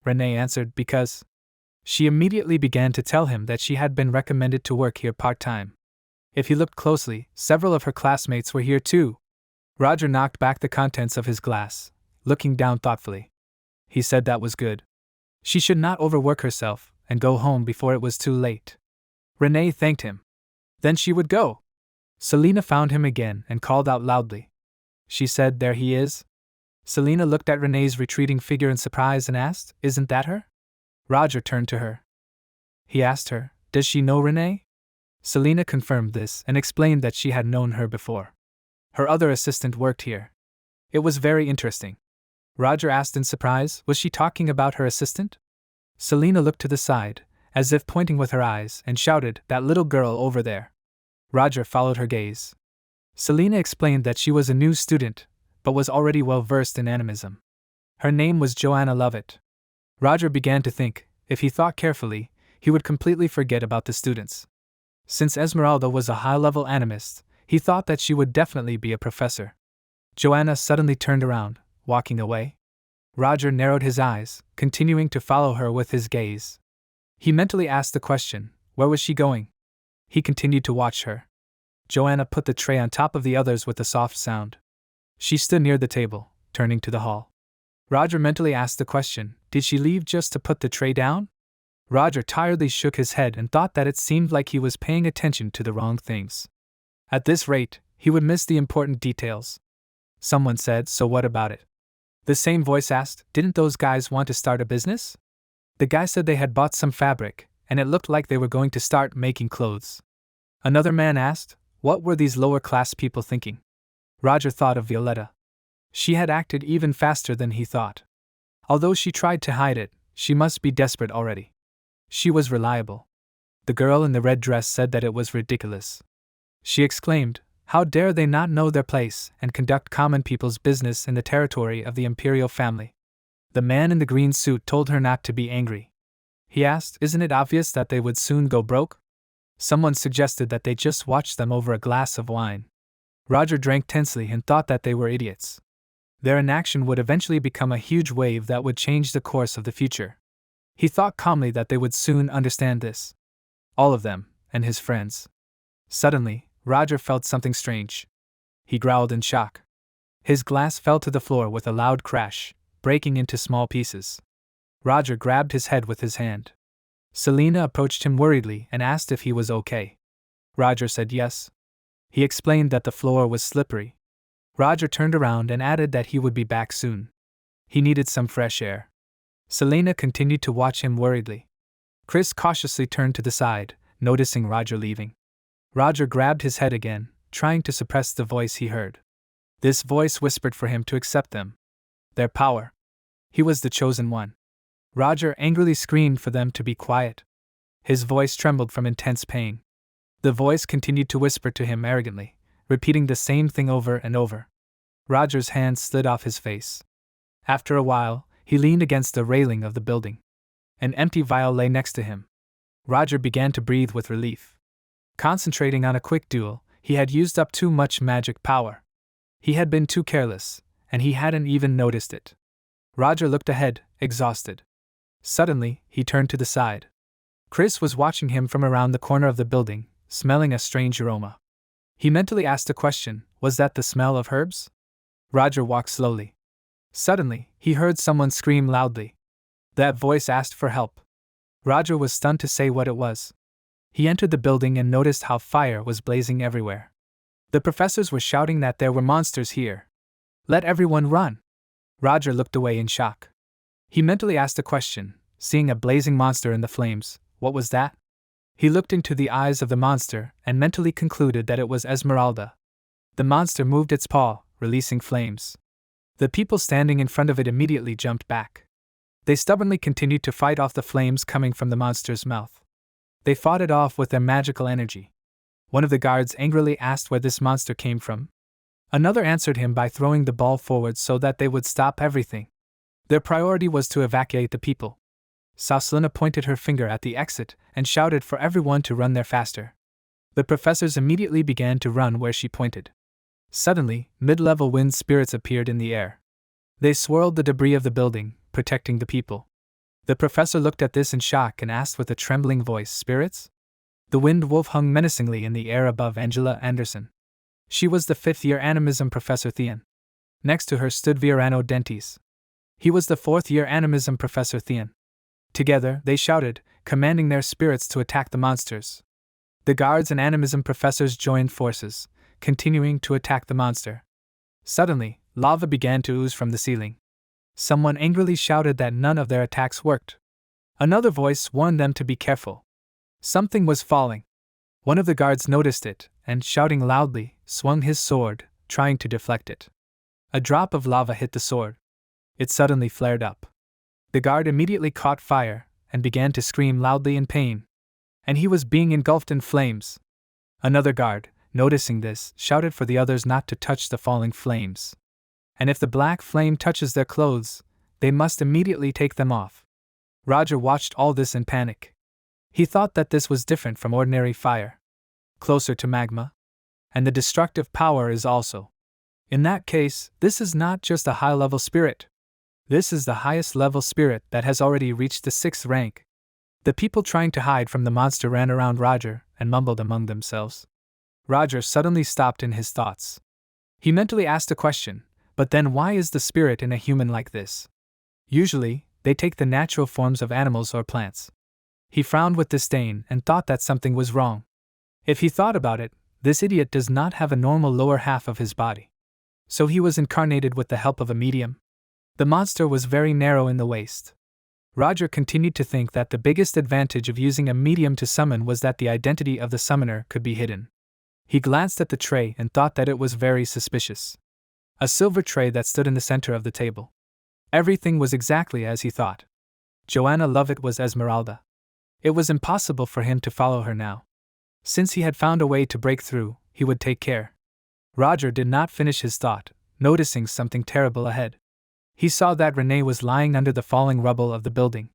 Renee answered, because. She immediately began to tell him that she had been recommended to work here part-time. If he looked closely, several of her classmates were here too. Roger knocked back the contents of his glass, looking down thoughtfully. He said that was good. She should not overwork herself and go home before it was too late. Renee thanked him. Then she would go. Selena found him again and called out loudly. She said, "There he is." Selena looked at Renee's retreating figure in surprise and asked, "Isn't that her?" Roger turned to her. He asked her, "Does she know Renee?" Selena confirmed this and explained that she had known her before. Her other assistant worked here. It was very interesting. Roger asked in surprise, was she talking about her assistant? Selena looked to the side, as if pointing with her eyes, and shouted, "That little girl over there." Roger followed her gaze. Selena explained that she was a new student, but was already well versed in animism. Her name was Joanna Lovett. Roger began to think, if he thought carefully, he would completely forget about the students. Since Esmeralda was a high-level animist, he thought that she would definitely be a professor. Joanna suddenly turned around, walking away. Roger narrowed his eyes, continuing to follow her with his gaze. He mentally asked the question, where was she going? He continued to watch her. Joanna put the tray on top of the others with a soft sound. She stood near the table, turning to the hall. Roger mentally asked the question, did she leave just to put the tray down? Roger tiredly shook his head and thought that it seemed like he was paying attention to the wrong things. At this rate, he would miss the important details. Someone said, "So what about it?" The same voice asked, "Didn't those guys want to start a business?" The guy said they had bought some fabric, and it looked like they were going to start making clothes. Another man asked, what were these lower-class people thinking? Roger thought of Violetta. She had acted even faster than he thought. Although she tried to hide it, she must be desperate already. She was reliable. The girl in the red dress said that it was ridiculous. She exclaimed, how dare they not know their place and conduct common people's business in the territory of the imperial family? The man in the green suit told her not to be angry. He asked, isn't it obvious that they would soon go broke? Someone suggested that they just watch them over a glass of wine. Roger drank tensely and thought that they were idiots. Their inaction would eventually become a huge wave that would change the course of the future. He thought calmly that they would soon understand this. All of them, and his friends. Suddenly, Roger felt something strange. He growled in shock. His glass fell to the floor with a loud crash, breaking into small pieces. Roger grabbed his head with his hand. Selena approached him worriedly and asked if he was okay. Roger said yes. He explained that the floor was slippery. Roger turned around and added that he would be back soon. He needed some fresh air. Selena continued to watch him worriedly. Chris cautiously turned to the side, noticing Roger leaving. Roger grabbed his head again, trying to suppress the voice he heard. This voice whispered for him to accept them. Their power. He was the chosen one. Roger angrily screamed for them to be quiet. His voice trembled from intense pain. The voice continued to whisper to him arrogantly, repeating the same thing over and over. Roger's hand slid off his face. After a while, he leaned against the railing of the building. An empty vial lay next to him. Roger began to breathe with relief. Concentrating on a quick duel, he had used up too much magic power. He had been too careless, and he hadn't even noticed it. Roger looked ahead, exhausted. Suddenly, he turned to the side. Chris was watching him from around the corner of the building, smelling a strange aroma. He mentally asked a question: was that the smell of herbs? Roger walked slowly. Suddenly, he heard someone scream loudly. That voice asked for help. Roger was stunned to say what it was. He entered the building and noticed how fire was blazing everywhere. The professors were shouting that there were monsters here. Let everyone run! Roger looked away in shock. He mentally asked a question, seeing a blazing monster in the flames. What was that? He looked into the eyes of the monster and mentally concluded that it was Esmeralda. The monster moved its paw, releasing flames. The people standing in front of it immediately jumped back. They stubbornly continued to fight off the flames coming from the monster's mouth. They fought it off with their magical energy. One of the guards angrily asked where this monster came from. Another answered him by throwing the ball forward so that they would stop everything. Their priority was to evacuate the people. Saucelina pointed her finger at the exit and shouted for everyone to run there faster. The professors immediately began to run where she pointed. Suddenly, mid-level wind spirits appeared in the air. They swirled the debris of the building, protecting the people. The professor looked at this in shock and asked with a trembling voice, "Spirits?" The wind wolf hung menacingly in the air above Angela Anderson. She was the fifth-year animism Professor Theon. Next to her stood Viorano Dentes. He was the fourth-year animism Professor Theon. Together, they shouted, commanding their spirits to attack the monsters. The guards and animism professors joined forces, continuing to attack the monster. Suddenly, lava began to ooze from the ceiling. Someone angrily shouted that none of their attacks worked. Another voice warned them to be careful. Something was falling. One of the guards noticed it, and, shouting loudly, swung his sword, trying to deflect it. A drop of lava hit the sword. It suddenly flared up. The guard immediately caught fire, and began to scream loudly in pain. And he was being engulfed in flames. Another guard, noticing this, shouted for the others not to touch the falling flames. And if the black flame touches their clothes, they must immediately take them off. Roger watched all this in panic. He thought that this was different from ordinary fire. Closer to magma. And the destructive power is also. In that case, this is not just a high-level spirit. This is the highest level spirit that has already reached the 6th rank. The people trying to hide from the monster ran around Roger and mumbled among themselves. Roger suddenly stopped in his thoughts. He mentally asked a question, but then why is the spirit in a human like this? Usually, they take the natural forms of animals or plants. He frowned with disdain and thought that something was wrong. If he thought about it, this idiot does not have a normal lower half of his body. So he was incarnated with the help of a medium. The monster was very narrow in the waist. Roger continued to think that the biggest advantage of using a medium to summon was that the identity of the summoner could be hidden. He glanced at the tray and thought that it was very suspicious. A silver tray that stood in the center of the table. Everything was exactly as he thought. Joanna Lovett was Esmeralda. It was impossible for him to follow her now. Since he had found a way to break through, he would take care. Roger did not finish his thought, noticing something terrible ahead. He saw that Renee was lying under the falling rubble of the building.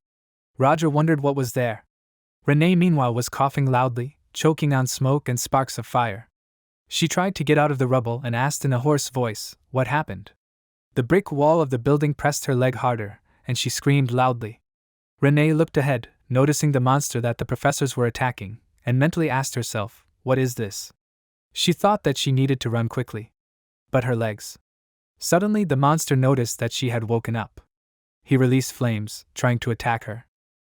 Roger wondered what was there. Renee meanwhile was coughing loudly, choking on smoke and sparks of fire. She tried to get out of the rubble and asked in a hoarse voice, "What happened?" The brick wall of the building pressed her leg harder, and she screamed loudly. Renee looked ahead, noticing the monster that the professors were attacking, and mentally asked herself, "What is this?" She thought that she needed to run quickly. But her legs. Suddenly the monster noticed that she had woken up. He released flames, trying to attack her.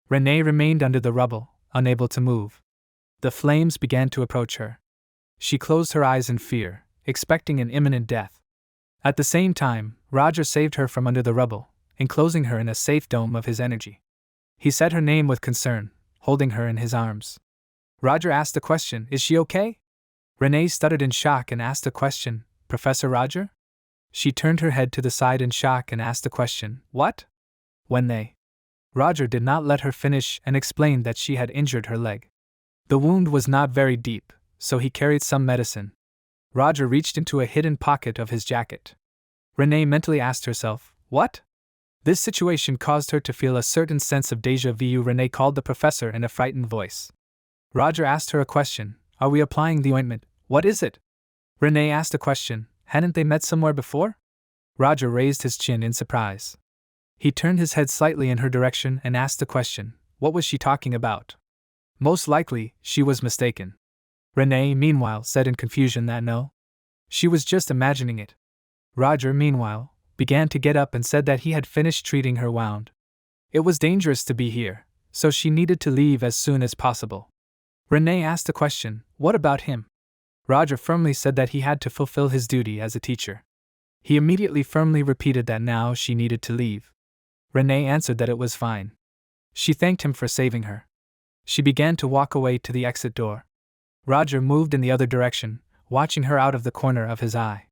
Renee remained under the rubble, unable to move. The flames began to approach her. She closed her eyes in fear, expecting an imminent death. At the same time, Roger saved her from under the rubble, enclosing her in a safe dome of his energy. He said her name with concern, holding her in his arms. Roger asked a question, "Is she okay?" Renee stuttered in shock and asked a question, "Professor Roger?" She turned her head to the side in shock and asked the question, "What?" When they. Roger did not let her finish and explained that she had injured her leg. The wound was not very deep, so he carried some medicine. Roger reached into a hidden pocket of his jacket. Renee mentally asked herself, what? This situation caused her to feel a certain sense of déjà vu. Renee called the professor in a frightened voice. Roger asked her a question. Are we applying the ointment? What is it? Renee asked a question. Hadn't they met somewhere before? Roger raised his chin in surprise. He turned his head slightly in her direction and asked the question. What was she talking about? Most likely, she was mistaken. Renee, meanwhile, said in confusion that no. She was just imagining it. Roger, meanwhile, began to get up and said that he had finished treating her wound. It was dangerous to be here, so she needed to leave as soon as possible. Renee asked a question. What about him? Roger firmly said that he had to fulfill his duty as a teacher. He immediately firmly repeated that now she needed to leave. Renee answered that it was fine. She thanked him for saving her. She began to walk away to the exit door. Roger moved in the other direction, watching her out of the corner of his eye.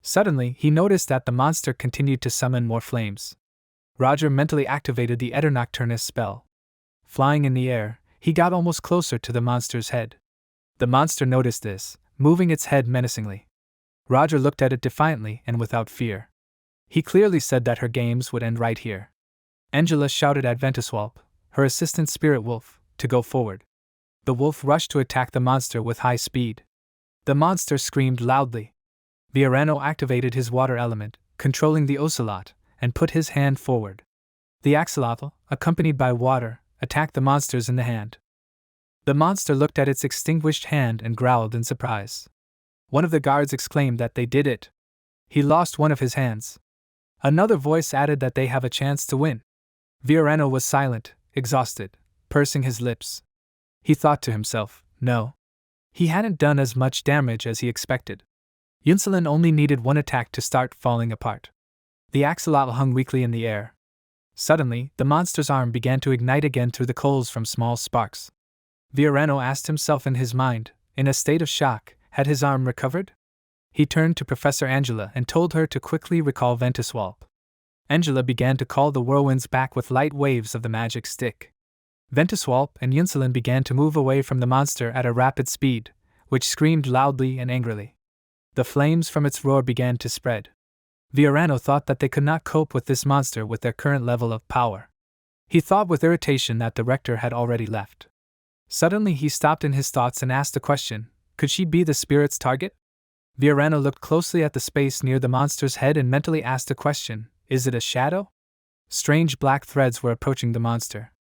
Suddenly, he noticed that the monster continued to summon more flames. Roger mentally activated the Eter Nocturnus spell. Flying in the air, he got almost closer to the monster's head. The monster noticed this, moving its head menacingly. Roger looked at it defiantly and without fear. He clearly said that her games would end right here. Angela shouted at Ventuswalp, her assistant spirit wolf, to go forward. The wolf rushed to attack the monster with high speed. The monster screamed loudly. Viorano activated his water element, controlling the ocelot, and put his hand forward. The axolotl, accompanied by water, attacked the monsters in the hand. The monster looked at its extinguished hand and growled in surprise. One of the guards exclaimed that they did it. He lost one of his hands. Another voice added that they have a chance to win. Viorano was silent, exhausted, pursing his lips. He thought to himself, no. He hadn't done as much damage as he expected. Yunselin only needed one attack to start falling apart. The axolotl hung weakly in the air. Suddenly, the monster's arm began to ignite again through the coals from small sparks. Viorano asked himself in his mind, in a state of shock, had his arm recovered? He turned to Professor Angela and told her to quickly recall Ventuswalp. Angela began to call the whirlwinds back with light waves of the magic stick. Ventuswalp and Yunselin began to move away from the monster at a rapid speed, which screamed loudly and angrily. The flames from its roar began to spread. Viorano thought that they could not cope with this monster with their current level of power. He thought with irritation that the rector had already left. Suddenly he stopped in his thoughts and asked a question. Could she be the spirit's target? Viorano looked closely at the space near the monster's head and mentally asked a question. Is it a shadow? Strange black threads were approaching the monster.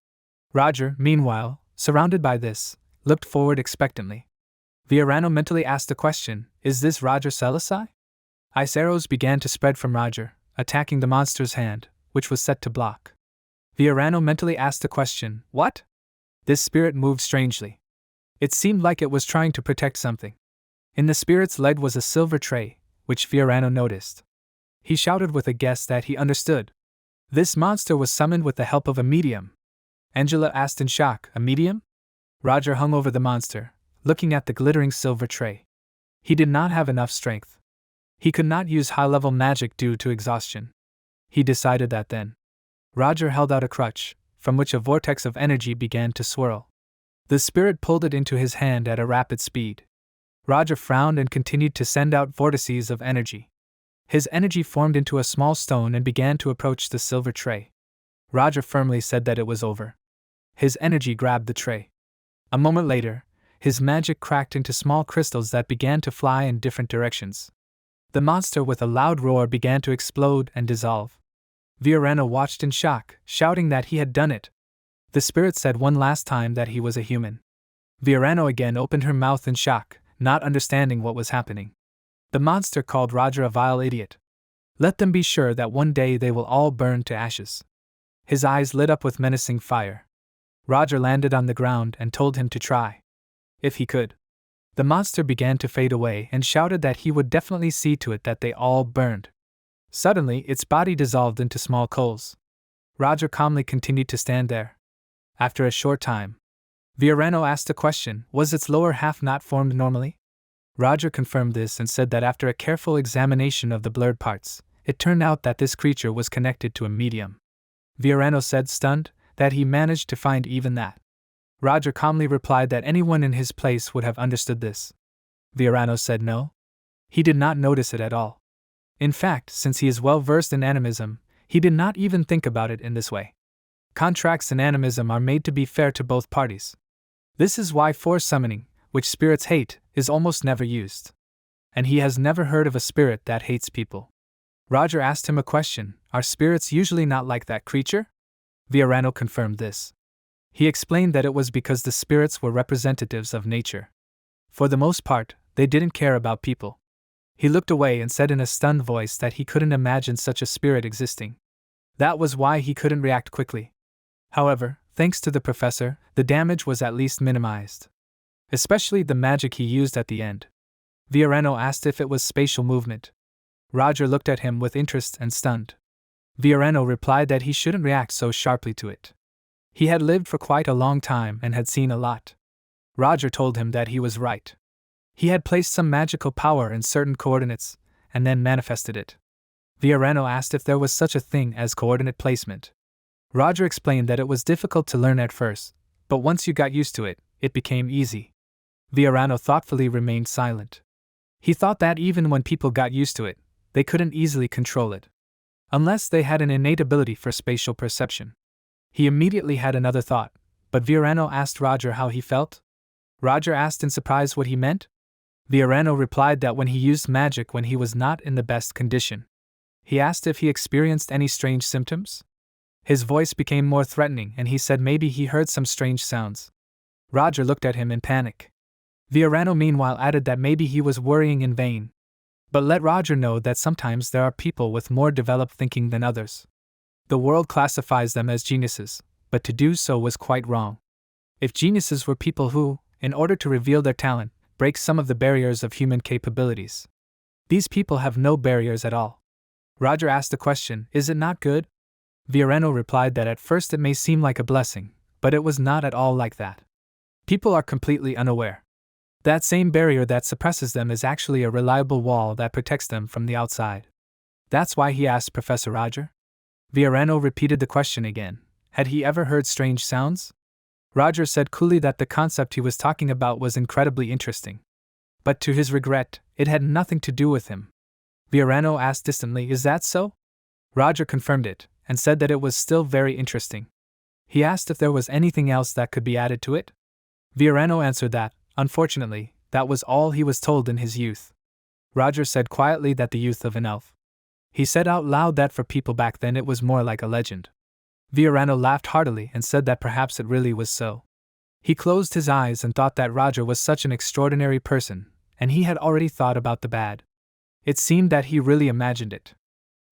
Roger, meanwhile, surrounded by this, looked forward expectantly. Viorano mentally asked a question. Is this Roger Celisai? Ice arrows began to spread from Roger, attacking the monster's hand, which was set to block. Viorano mentally asked a question. What? This spirit moved strangely. It seemed like it was trying to protect something. In the spirit's leg was a silver tray, which Viorano noticed. He shouted with a guess that he understood. This monster was summoned with the help of a medium. Angela asked in shock, a medium? Roger hung over the monster, looking at the glittering silver tray. He did not have enough strength. He could not use high-level magic due to exhaustion. He decided that then. Roger held out a crutch, from which a vortex of energy began to swirl. The spirit pulled it into his hand at a rapid speed. Roger frowned and continued to send out vortices of energy. His energy formed into a small stone and began to approach the silver tray. Roger firmly said that it was over. His energy grabbed the tray. A moment later, his magic cracked into small crystals that began to fly in different directions. The monster with a loud roar began to explode and dissolve. Viorano watched in shock, shouting that he had done it. The spirit said one last time that he was a human. Viorano again opened her mouth in shock, not understanding what was happening. The monster called Roger a vile idiot. Let them be sure that one day they will all burn to ashes. His eyes lit up with menacing fire. Roger landed on the ground and told him to try. If he could. The monster began to fade away and shouted that he would definitely see to it that they all burned. Suddenly, its body dissolved into small coals. Roger calmly continued to stand there. After a short time, Viorano asked a question. Was its lower half not formed normally? Roger confirmed this and said that after a careful examination of the blurred parts, it turned out that this creature was connected to a medium. Viorano said, stunned, that he managed to find even that. Roger calmly replied that anyone in his place would have understood this. Viorano said no. He did not notice it at all. In fact, since he is well versed in animism, he did not even think about it in this way. Contracts in animism are made to be fair to both parties. This is why force summoning, which spirits hate, is almost never used. And he has never heard of a spirit that hates people. Roger asked him a question: are spirits usually not like that creature? Viorano confirmed this. He explained that it was because the spirits were representatives of nature. For the most part, they didn't care about people. He looked away and said in a stunned voice that he couldn't imagine such a spirit existing. That was why he couldn't react quickly. However, thanks to the professor, the damage was at least minimized. Especially the magic he used at the end. Viorano asked if it was spatial movement. Roger looked at him with interest and stunned. Viorano replied that he shouldn't react so sharply to it. He had lived for quite a long time and had seen a lot. Roger told him that he was right. He had placed some magical power in certain coordinates, and then manifested it. Viorano asked if there was such a thing as coordinate placement. Roger explained that it was difficult to learn at first, but once you got used to it, it became easy. Viorano thoughtfully remained silent. He thought that even when people got used to it, they couldn't easily control it. Unless they had an innate ability for spatial perception. He immediately had another thought, but Viorano asked Roger how he felt. Roger asked in surprise what he meant. Viorano replied that when he used magic when he was not in the best condition. He asked if he experienced any strange symptoms. His voice became more threatening and he said maybe he heard some strange sounds. Roger looked at him in panic. Viorano meanwhile added that maybe he was worrying in vain. But let Roger know that sometimes there are people with more developed thinking than others. The world classifies them as geniuses, but to do so was quite wrong. If geniuses were people who, in order to reveal their talent, break some of the barriers of human capabilities. These people have no barriers at all. Roger asked the question, is it not good? Viorano replied that at first it may seem like a blessing, but it was not at all like that. People are completely unaware. That same barrier that suppresses them is actually a reliable wall that protects them from the outside. That's why he asked Professor Roger. Viorano repeated the question again. Had he ever heard strange sounds? Roger said coolly that the concept he was talking about was incredibly interesting. But to his regret, it had nothing to do with him. Viorano asked distantly, is that so? Roger confirmed it, and said that it was still very interesting. He asked if there was anything else that could be added to it. Viorano answered that, unfortunately, that was all he was told in his youth. Roger said quietly that the youth of an elf. He said out loud that for people back then it was more like a legend. Viorano laughed heartily and said that perhaps it really was so. He closed his eyes and thought that Roger was such an extraordinary person, and he had already thought about the bad. It seemed that he really imagined it.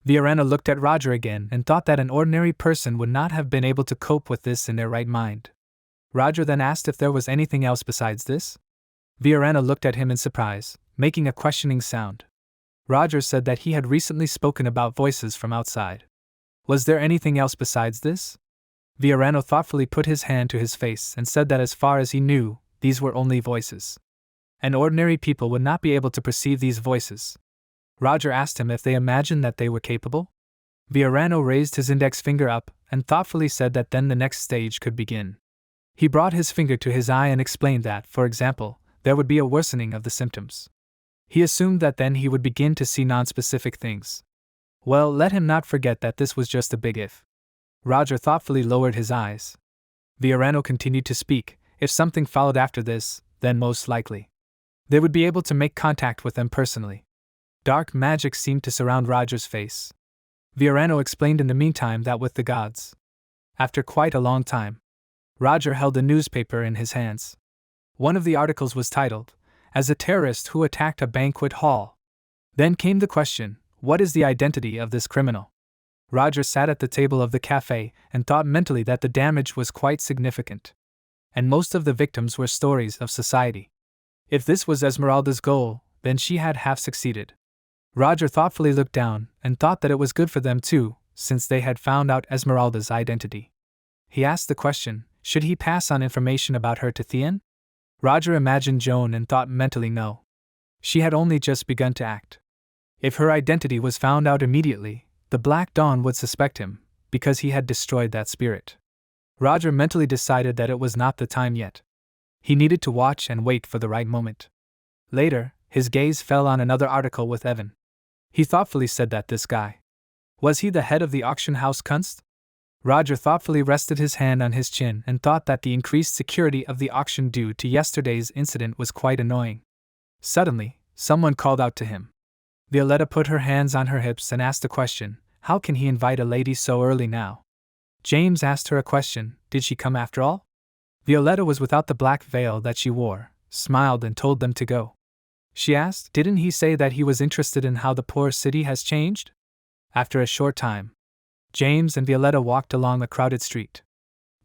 Viorano looked at Roger again and thought that an ordinary person would not have been able to cope with this in their right mind. Roger then asked if there was anything else besides this. Viorano looked at him in surprise, making a questioning sound. Roger said that he had recently spoken about voices from outside. Was there anything else besides this? Viorano thoughtfully put his hand to his face and said that as far as he knew, these were only voices. And ordinary people would not be able to perceive these voices. Roger asked him if they imagined that they were capable. Viorano raised his index finger up and thoughtfully said that then the next stage could begin. He brought his finger to his eye and explained that, for example, there would be a worsening of the symptoms. He assumed that then he would begin to see non-specific things. Well, let him not forget that this was just a big if. Roger thoughtfully lowered his eyes. Viorano continued to speak. If something followed after this, then most likely they would be able to make contact with them personally. Dark magic seemed to surround Roger's face. Viorano explained in the meantime that with the gods. After quite a long time, Roger held a newspaper in his hands. One of the articles was titled, "As a Terrorist Who Attacked a Banquet Hall." Then came the question, what is the identity of this criminal? Roger sat at the table of the cafe and thought mentally that the damage was quite significant. And most of the victims were stories of society. If this was Esmeralda's goal, then she had half succeeded. Roger thoughtfully looked down and thought that it was good for them too, since they had found out Esmeralda's identity. He asked the question, should he pass on information about her to Thien? Roger imagined Joan and thought mentally no. She had only just begun to act. If her identity was found out immediately, the Black Dawn would suspect him, because he had destroyed that spirit. Roger mentally decided that it was not the time yet. He needed to watch and wait for the right moment. Later, His gaze fell on another article with Evan. He thoughtfully said that this guy. Was he the head of the auction house Kunst? Roger thoughtfully rested his hand on his chin and thought that the increased security of the auction due to yesterday's incident was quite annoying. Suddenly, someone called out to him. Violetta put her hands on her hips and asked a question. How can he invite a lady so early now? James asked her a question. Did she come after all? Violetta was without the black veil that she wore, smiled and told them to go. She asked, didn't he say that he was interested in how the poor city has changed? After a short time, James and Violetta walked along a crowded street.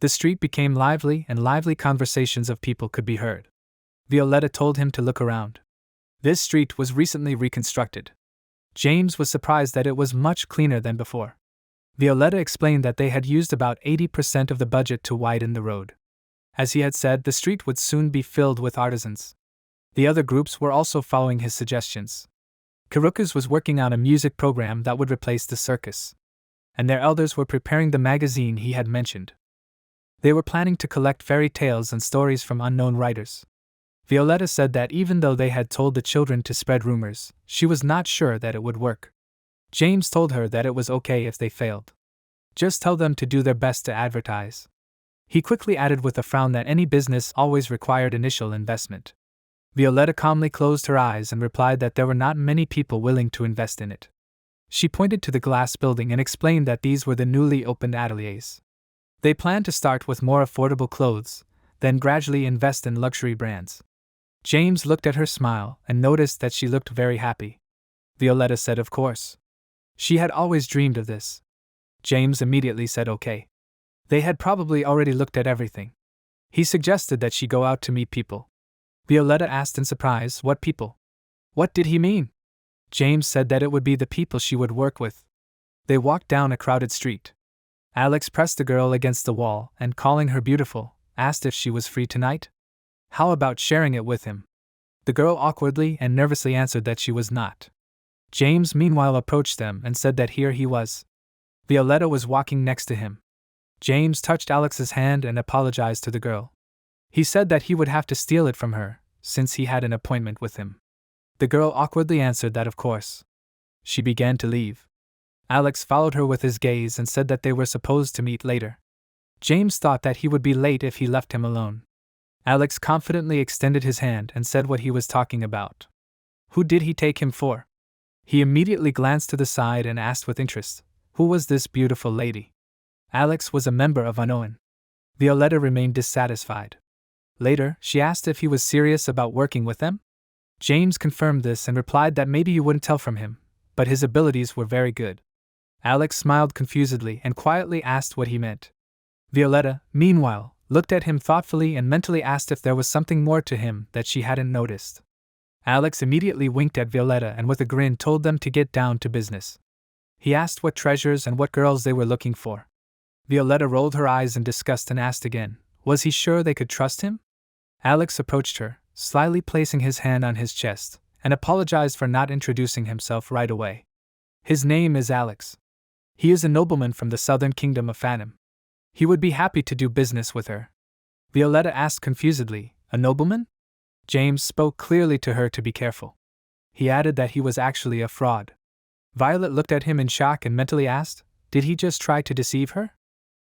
The street became lively and lively conversations of people could be heard. Violetta told him to look around. This street was recently reconstructed. James was surprised that it was much cleaner than before. Violetta explained that they had used about 80% of the budget to widen the road. As he had said, the street would soon be filled with artisans. The other groups were also following his suggestions. Karukas was working on a music program that would replace the circus, and their elders were preparing the magazine he had mentioned. They were planning to collect fairy tales and stories from unknown writers. Violetta said that even though they had told the children to spread rumors, she was not sure that it would work. James told her that it was okay if they failed. Just tell them to do their best to advertise. He quickly added with a frown that any business always required initial investment. Violetta calmly closed her eyes and replied that there were not many people willing to invest in it. She pointed to the glass building and explained that these were the newly opened ateliers. They planned to start with more affordable clothes, then gradually invest in luxury brands. James looked at her smile and noticed that she looked very happy. Violetta said of course. She had always dreamed of this. James immediately said okay. They had probably already looked at everything. He suggested that she go out to meet people. Violetta asked in surprise, what people? What did he mean? James said that it would be the people she would work with. They walked down a crowded street. Alex pressed the girl against the wall and, calling her beautiful, asked if she was free tonight. How about sharing it with him? The girl awkwardly and nervously answered that she was not. James meanwhile approached them and said that here he was. Violetta was walking next to him. James touched Alex's hand and apologized to the girl. He said that he would have to steal it from her, since he had an appointment with him. The girl awkwardly answered that of course. She began to leave. Alex followed her with his gaze and said that they were supposed to meet later. James thought that he would be late if he left him alone. Alex confidently extended his hand and said what he was talking about. Who did he take him for? He immediately glanced to the side and asked with interest, who was this beautiful lady? Alex was a member of Unknown. Violetta remained dissatisfied. Later, she asked if he was serious about working with them. James confirmed this and replied that maybe you wouldn't tell from him, but his abilities were very good. Alex smiled confusedly and quietly asked what he meant. Violetta, meanwhile, looked at him thoughtfully and mentally asked if there was something more to him that she hadn't noticed. Alex immediately winked at Violetta and with a grin told them to get down to business. He asked what treasures and what girls they were looking for. Violetta rolled her eyes in disgust and asked again, was he sure they could trust him? Alex approached her, slyly placing his hand on his chest, and apologized for not introducing himself right away. His name is Alex. He is a nobleman from the southern kingdom of Phantom. He would be happy to do business with her. Violetta asked confusedly, a nobleman? James spoke clearly to her to be careful. He added that he was actually a fraud. Violet looked at him in shock and mentally asked, did he just try to deceive her?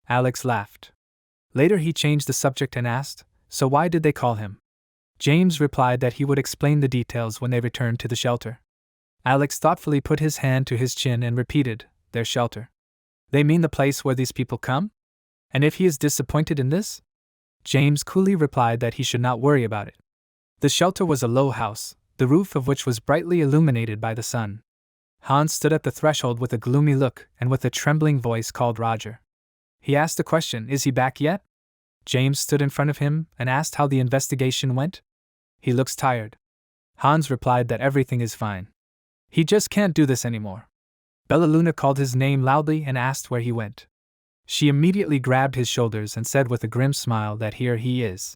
Alex laughed. Later he changed the subject and asked, so why did they call him? James replied that he would explain the details when they returned to the shelter. Alex thoughtfully put his hand to his chin and repeated, their shelter. They mean the place where these people come? And if he is disappointed in this? James coolly replied that he should not worry about it. The shelter was a low house, the roof of which was brightly illuminated by the sun. Hans stood at the threshold with a gloomy look and with a trembling voice called Roger. He asked a question, is he back yet? James stood in front of him and asked how the investigation went. He looks tired. Hans replied that everything is fine. He just can't do this anymore. Bella Luna called his name loudly and asked where he went. She immediately grabbed his shoulders and said with a grim smile that here he is.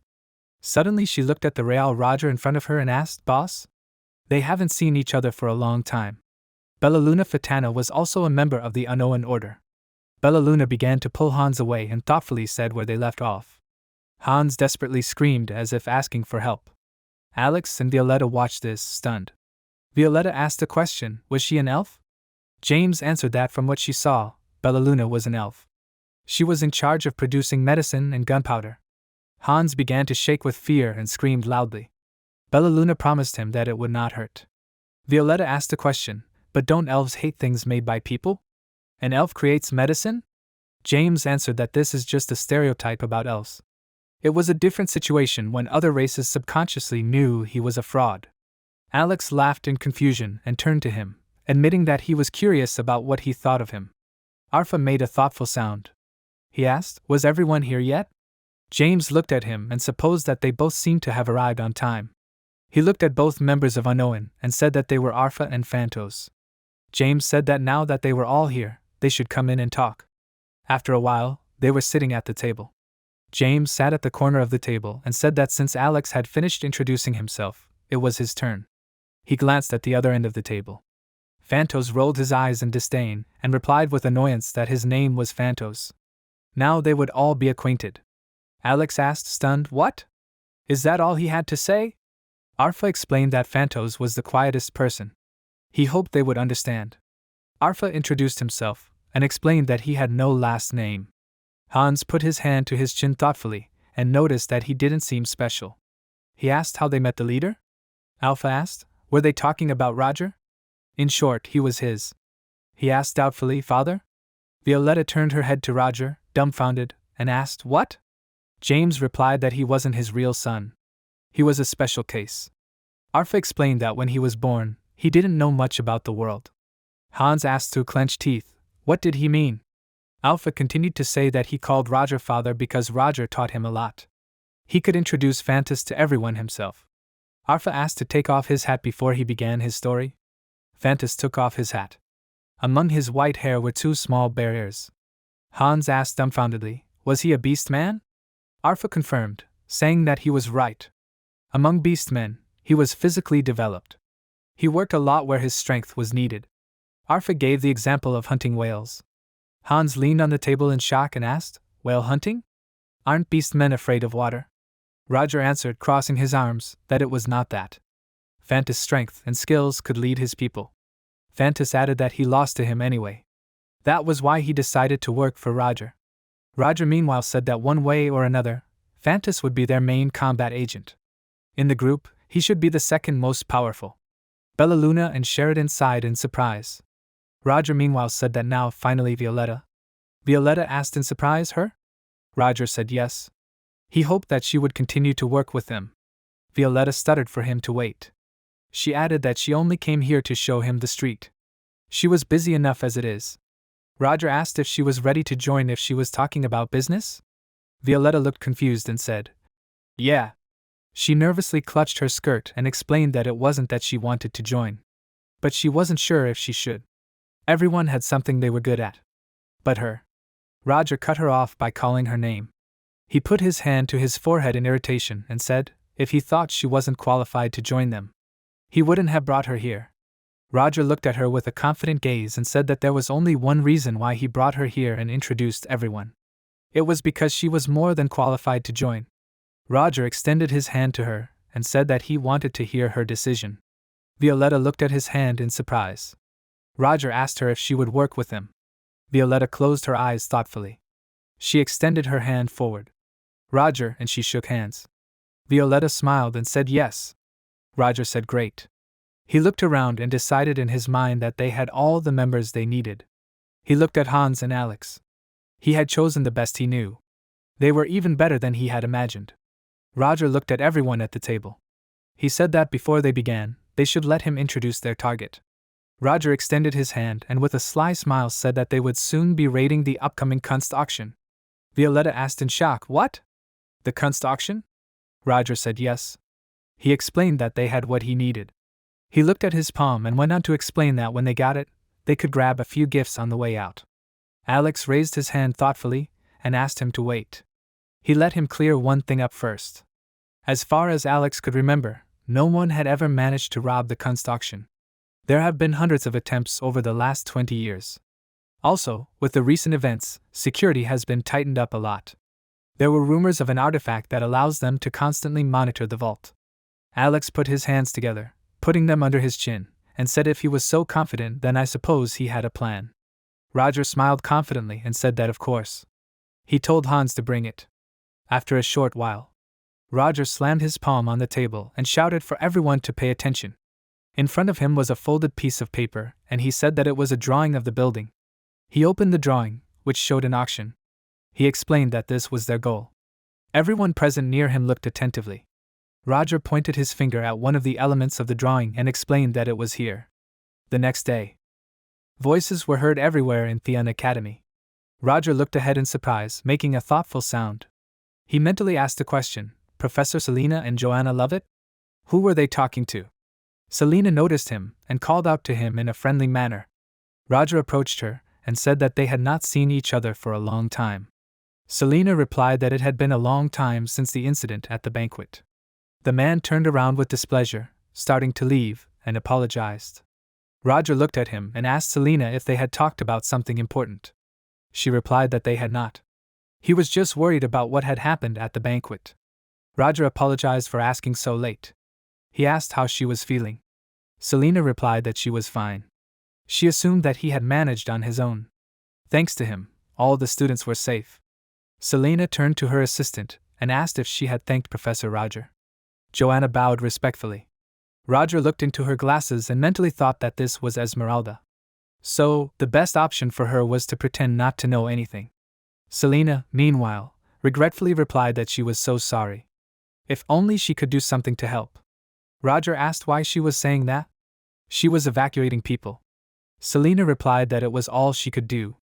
Suddenly she looked at the Real Roger in front of her and asked, boss? They haven't seen each other for a long time. Bella Luna Fatana was also a member of the Unknown Order. Bella Luna began to pull Hans away and thoughtfully said where they left off. Hans desperately screamed as if asking for help. Alex and Violetta watched this, stunned. Violetta asked a question, was she an elf? James answered that from what she saw, Bellaluna was an elf. She was in charge of producing medicine and gunpowder. Hans began to shake with fear and screamed loudly. Bellaluna promised him that it would not hurt. Violetta asked a question, but don't elves hate things made by people? An elf creates medicine? James answered that this is just a stereotype about elves. It was a different situation when other races subconsciously knew he was a fraud. Alex laughed in confusion and turned to him, admitting that he was curious about what he thought of him. Arfa made a thoughtful sound. He asked, was everyone here yet? James looked at him and supposed that they both seemed to have arrived on time. He looked at both members of Unknown and said that they were Arfa and Phantos. James said that now that they were all here, they should come in and talk. After a while, they were sitting at the table. James sat at the corner of the table and said that since Alex had finished introducing himself, it was his turn. He glanced at the other end of the table. Phantos rolled his eyes in disdain and replied with annoyance that his name was Phantos. Now they would all be acquainted. Alex asked, stunned, what? Is that all he had to say? Arfa explained that Phantos was the quietest person. He hoped they would understand. Arfa introduced himself and explained that he had no last name. Hans put his hand to his chin thoughtfully and noticed that he didn't seem special. He asked how they met the leader? Alpha asked, were they talking about Roger? In short, he was his. He asked doubtfully, father? Violetta turned her head to Roger, dumbfounded, and asked, what? James replied that he wasn't his real son. He was a special case. Arfa explained that when he was born, he didn't know much about the world. Hans asked through clenched teeth, what did he mean? Alpha continued to say that he called Roger father because Roger taught him a lot. He could introduce Phantos to everyone himself. Arfa asked to take off his hat before he began his story. Phantos took off his hat. Among his white hair were two small bare ears. Hans asked dumbfoundedly, was he a beast man? Arfa confirmed, saying that he was right. Among beast men, he was physically developed. He worked a lot where his strength was needed. Arfa gave the example of hunting whales. Hans leaned on the table in shock and asked, whale hunting? Aren't beast men afraid of water? Roger answered, crossing his arms, that it was not that. Phantos' strength and skills could lead his people. Phantos added that he lost to him anyway. That was why he decided to work for Roger. Roger meanwhile said that one way or another, Phantos would be their main combat agent. In the group, he should be the second most powerful. Bellaluna and Sheridan sighed in surprise. Roger meanwhile said that now, finally, Violetta. Violetta asked in surprise, her? Roger said yes. He hoped that she would continue to work with them. Violetta stuttered for him to wait. She added that she only came here to show him the street. She was busy enough as it is. Roger asked if she was ready to join if she was talking about business. Violetta looked confused and said, yeah. She nervously clutched her skirt and explained that it wasn't that she wanted to join. But she wasn't sure if she should. Everyone had something they were good at. But her. Roger cut her off by calling her name. He put his hand to his forehead in irritation and said, if he thought she wasn't qualified to join them, he wouldn't have brought her here. Roger looked at her with a confident gaze and said that there was only one reason why he brought her here and introduced everyone. It was because she was more than qualified to join. Roger extended his hand to her and said that he wanted to hear her decision. Violetta looked at his hand in surprise. Roger asked her if she would work with him. Violetta closed her eyes thoughtfully. She extended her hand forward. Roger and she shook hands. Violetta smiled and said yes. Roger said great. He looked around and decided in his mind that they had all the members they needed. He looked at Hans and Alex. He had chosen the best he knew. They were even better than he had imagined. Roger looked at everyone at the table. He said that before they began, they should let him introduce their target. Roger extended his hand and with a sly smile said that they would soon be raiding the upcoming Kunst auction. Violetta asked in shock, what? The Kunst auction? Roger said yes. He explained that they had what he needed. He looked at his palm and went on to explain that when they got it, they could grab a few gifts on the way out. Alex raised his hand thoughtfully and asked him to wait. He let him clear one thing up first. As far as Alex could remember, no one had ever managed to rob the Kunst auction. There have been hundreds of attempts over the last 20 years. Also, with the recent events, security has been tightened up a lot. There were rumors of an artifact that allows them to constantly monitor the vault. Alex put his hands together, putting them under his chin, and said if he was so confident then I suppose he had a plan. Roger smiled confidently and said that of course. He told Hans to bring it. After a short while, Roger slammed his palm on the table and shouted for everyone to pay attention. In front of him was a folded piece of paper, and he said that it was a drawing of the building. He opened the drawing, which showed an auction. He explained that this was their goal. Everyone present near him looked attentively. Roger pointed his finger at one of the elements of the drawing and explained that it was here. The next day, voices were heard everywhere in the academy. Roger looked ahead in surprise, making a thoughtful sound. He mentally asked a question: Professor Selena and Joanna Lovett? Who were they talking to? Selena noticed him and called out to him in a friendly manner. Roger approached her and said that they had not seen each other for a long time. Selena replied that it had been a long time since the incident at the banquet. The man turned around with displeasure, starting to leave, and apologized. Roger looked at him and asked Selena if they had talked about something important. She replied that they had not. He was just worried about what had happened at the banquet. Roger apologized for asking so late. He asked how she was feeling. Selena replied that she was fine. She assumed that he had managed on his own. Thanks to him, all the students were safe. Selena turned to her assistant and asked if she had thanked Professor Roger. Joanna bowed respectfully. Roger looked into her glasses and mentally thought that this was Esmeralda. So, the best option for her was to pretend not to know anything. Selena, meanwhile, regretfully replied that she was so sorry. If only she could do something to help. Roger asked why she was saying that. She was evacuating people. Selena replied that it was all she could do.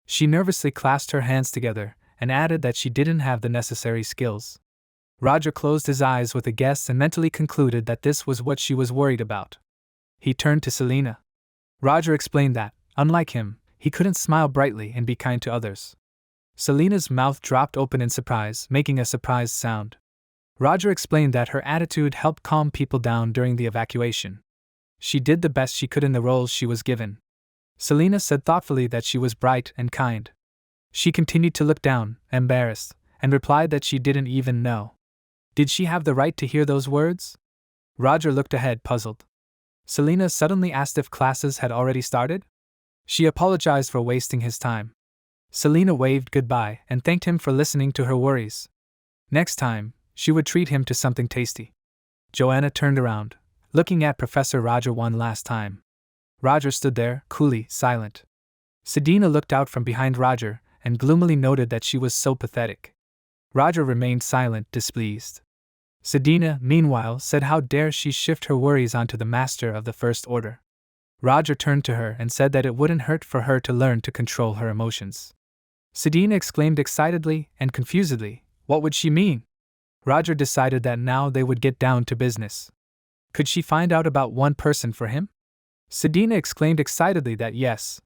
She nervously clasped her hands together and added that she didn't have the necessary skills. Roger closed his eyes with a guess and mentally concluded that this was what she was worried about. He turned to Selena. Roger explained that, unlike him, he couldn't smile brightly and be kind to others. Selena's mouth dropped open in surprise, making a surprised sound. Roger explained that her attitude helped calm people down during the evacuation. She did the best she could in the roles she was given. Selena said thoughtfully that she was bright and kind. She continued to look down, embarrassed, and replied that she didn't even know. Did she have the right to hear those words? Roger looked ahead, puzzled. Selena suddenly asked if classes had already started. She apologized for wasting his time. Selena waved goodbye and thanked him for listening to her worries. Next time, she would treat him to something tasty. Joanna turned around, looking at Professor Roger one last time. Roger stood there, coolly silent. Sedina looked out from behind Roger and gloomily noted that she was so pathetic. Roger remained silent, displeased. Sedina, meanwhile, said how dare she shift her worries onto the master of the First Order. Roger turned to her and said that it wouldn't hurt for her to learn to control her emotions. Sedina exclaimed excitedly and confusedly, what would she mean? Roger decided that now they would get down to business. Could she find out about one person for him? Sedina exclaimed excitedly that yes.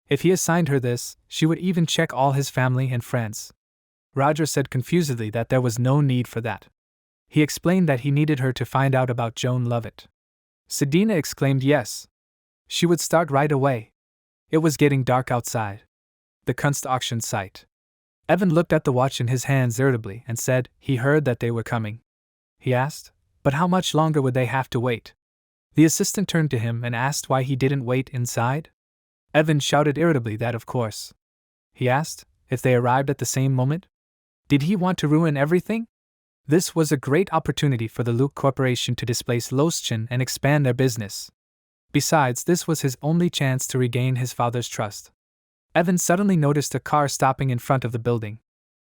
If he assigned her this, she would even check all his family and friends. Roger said confusedly that there was no need for that. He explained that he needed her to find out about Joan Lovett. Sedina exclaimed yes. She would start right away. It was getting dark outside. The Kunst auction site. Evan looked at the watch in his hands irritably and said he heard that they were coming. He asked, but how much longer would they have to wait? The assistant turned to him and asked why he didn't wait inside. Evan shouted irritably that of course. He asked if they arrived at the same moment. Did he want to ruin everything? This was a great opportunity for the Luke Corporation to displace Loschen and expand their business. Besides, this was his only chance to regain his father's trust. Evan suddenly noticed a car stopping in front of the building.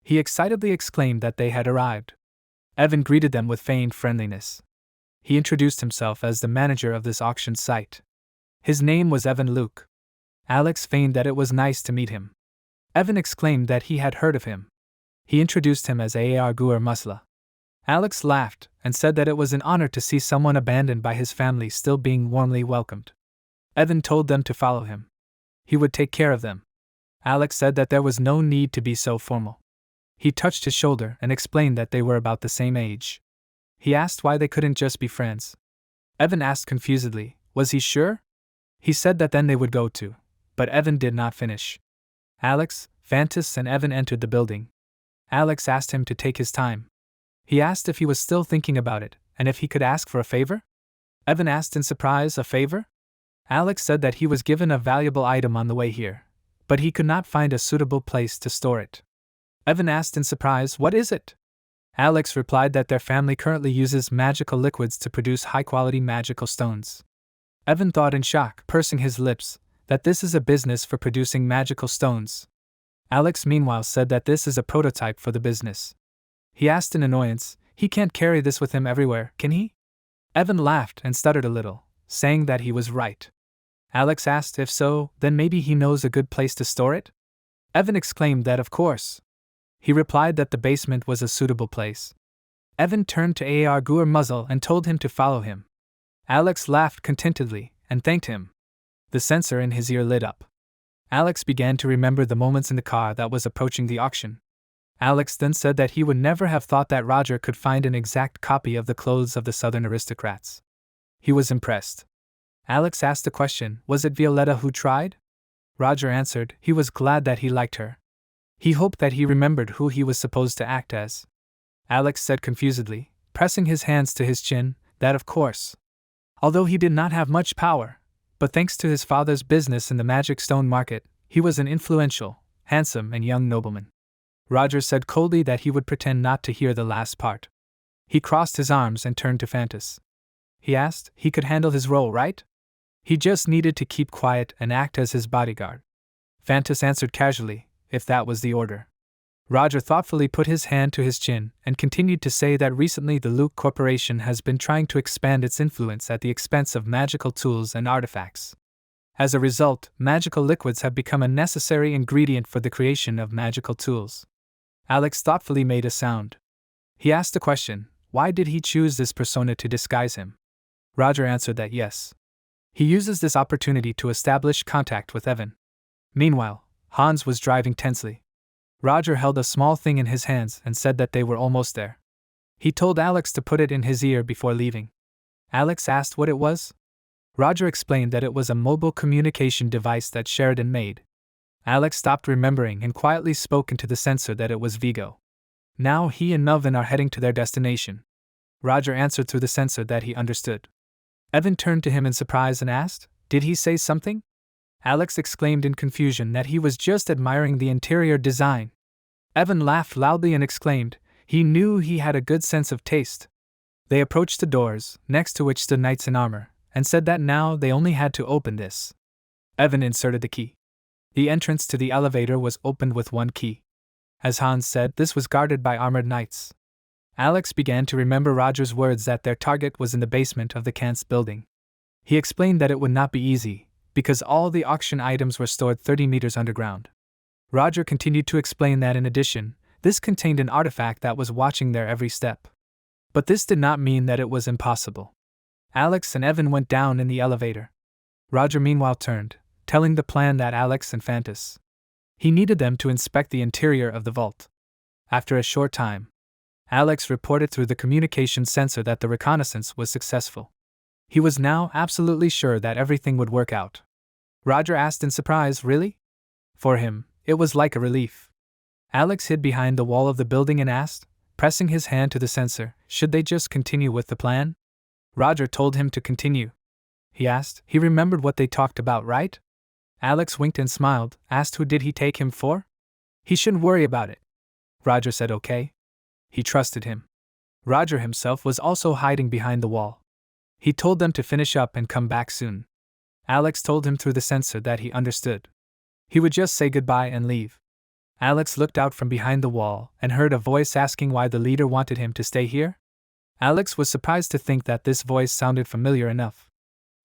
He excitedly exclaimed that they had arrived. Evan greeted them with feigned friendliness. He introduced himself as the manager of this auction site. His name was Evan Luke. Alex feigned that it was nice to meet him. Evan exclaimed that he had heard of him. He introduced him as Aar Gur Musla. Alex laughed and said that it was an honor to see someone abandoned by his family still being warmly welcomed. Evan told them to follow him. He would take care of them. Alex said that there was no need to be so formal. He touched his shoulder and explained that they were about the same age. He asked why they couldn't just be friends. Evan asked confusedly, was he sure? He said that then they would go too, but Evan did not finish. Alex, Fantis and Evan entered the building. Alex asked him to take his time. He asked if he was still thinking about it, and if he could ask for a favor? Evan asked in surprise, a favor? Alex said that he was given a valuable item on the way here, but he could not find a suitable place to store it. Evan asked in surprise, "What is it?" Alex replied that their family currently uses magical liquids to produce high-quality magical stones. Evan thought in shock, pursing his lips, that this is a business for producing magical stones. Alex meanwhile said that this is a prototype for the business. He asked in annoyance, "He can't carry this with him everywhere, can he?" Evan laughed and stuttered a little, saying that he was right. Alex asked if so, then maybe he knows a good place to store it? Evan exclaimed that of course. He replied that the basement was a suitable place. Evan turned to Argur Muzzle and told him to follow him. Alex laughed contentedly and thanked him. The sensor in his ear lit up. Alex began to remember the moments in the car that was approaching the auction. Alex then said that he would never have thought that Roger could find an exact copy of the clothes of the Southern aristocrats. He was impressed. Alex asked the question, was it Violetta who tried? Roger answered, he was glad that he liked her. He hoped that he remembered who he was supposed to act as. Alex said confusedly, pressing his hands to his chin, that of course. Although he did not have much power, but thanks to his father's business in the magic stone market, he was an influential, handsome and young nobleman. Roger said coldly that he would pretend not to hear the last part. He crossed his arms and turned to Fantas. He asked, he could handle his role, right? He just needed to keep quiet and act as his bodyguard. Fantas answered casually, if that was the order. Roger thoughtfully put his hand to his chin and continued to say that recently the Luke Corporation has been trying to expand its influence at the expense of magical tools and artifacts. As a result, magical liquids have become a necessary ingredient for the creation of magical tools. Alex thoughtfully made a sound. He asked the question, why did he choose this persona to disguise him? Roger answered that yes. He uses this opportunity to establish contact with Evan. Meanwhile, Hans was driving tensely. Roger held a small thing in his hands and said that they were almost there. He told Alex to put it in his ear before leaving. Alex asked what it was. Roger explained that it was a mobile communication device that Sheridan made. Alex stopped remembering and quietly spoke into the sensor that it was Vigo. Now he and Melvin are heading to their destination. Roger answered through the sensor that he understood. Evan turned to him in surprise and asked, did he say something? Alex exclaimed in confusion that he was just admiring the interior design. Evan laughed loudly and exclaimed, he knew he had a good sense of taste. They approached the doors, next to which stood knights in armor, and said that now they only had to open this. Evan inserted the key. The entrance to the elevator was opened with one key. As Hans said, this was guarded by armored knights. Alex began to remember Roger's words that their target was in the basement of the Kant's building. He explained that it would not be easy, because all the auction items were stored 30 meters underground. Roger continued to explain that in addition, this contained an artifact that was watching their every step. But this did not mean that it was impossible. Alex and Evan went down in the elevator. Roger meanwhile turned, telling the plan that Alex and Fantas. He needed them to inspect the interior of the vault. After a short time, Alex reported through the communication sensor that the reconnaissance was successful. He was now absolutely sure that everything would work out. Roger asked in surprise, really? For him, it was like a relief. Alex hid behind the wall of the building and asked, pressing his hand to the sensor, should they just continue with the plan? Roger told him to continue. He asked, he remembered what they talked about, right? Alex winked and smiled, asked who did he take him for? He shouldn't worry about it. Roger said okay. He trusted him. Roger himself was also hiding behind the wall. He told them to finish up and come back soon. Alex told him through the sensor that he understood. He would just say goodbye and leave. Alex looked out from behind the wall and heard a voice asking why the leader wanted him to stay here. Alex was surprised to think that this voice sounded familiar enough.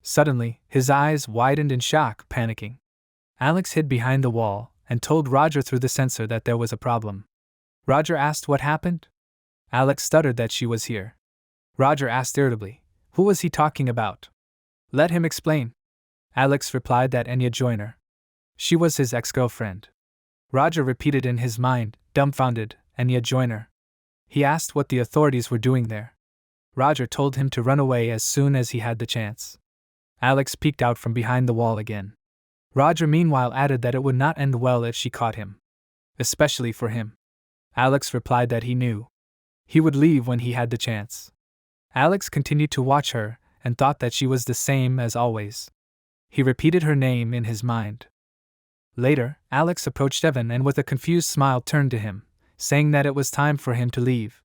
Suddenly, his eyes widened in shock, panicking. Alex hid behind the wall and told Roger through the sensor that there was a problem. Roger asked what happened. Alex stuttered that she was here. Roger asked irritably, who was he talking about? Let him explain. Alex replied that Enya Joyner. She was his ex-girlfriend. Roger repeated in his mind, dumbfounded, Enya Joyner. He asked what the authorities were doing there. Roger told him to run away as soon as he had the chance. Alex peeked out from behind the wall again. Roger meanwhile added that it would not end well if she caught him. Especially for him. Alex replied that he knew. He would leave when he had the chance. Alex continued to watch her and thought that she was the same as always. He repeated her name in his mind. Later, Alex approached Evan and with a confused smile turned to him, saying that it was time for him to leave.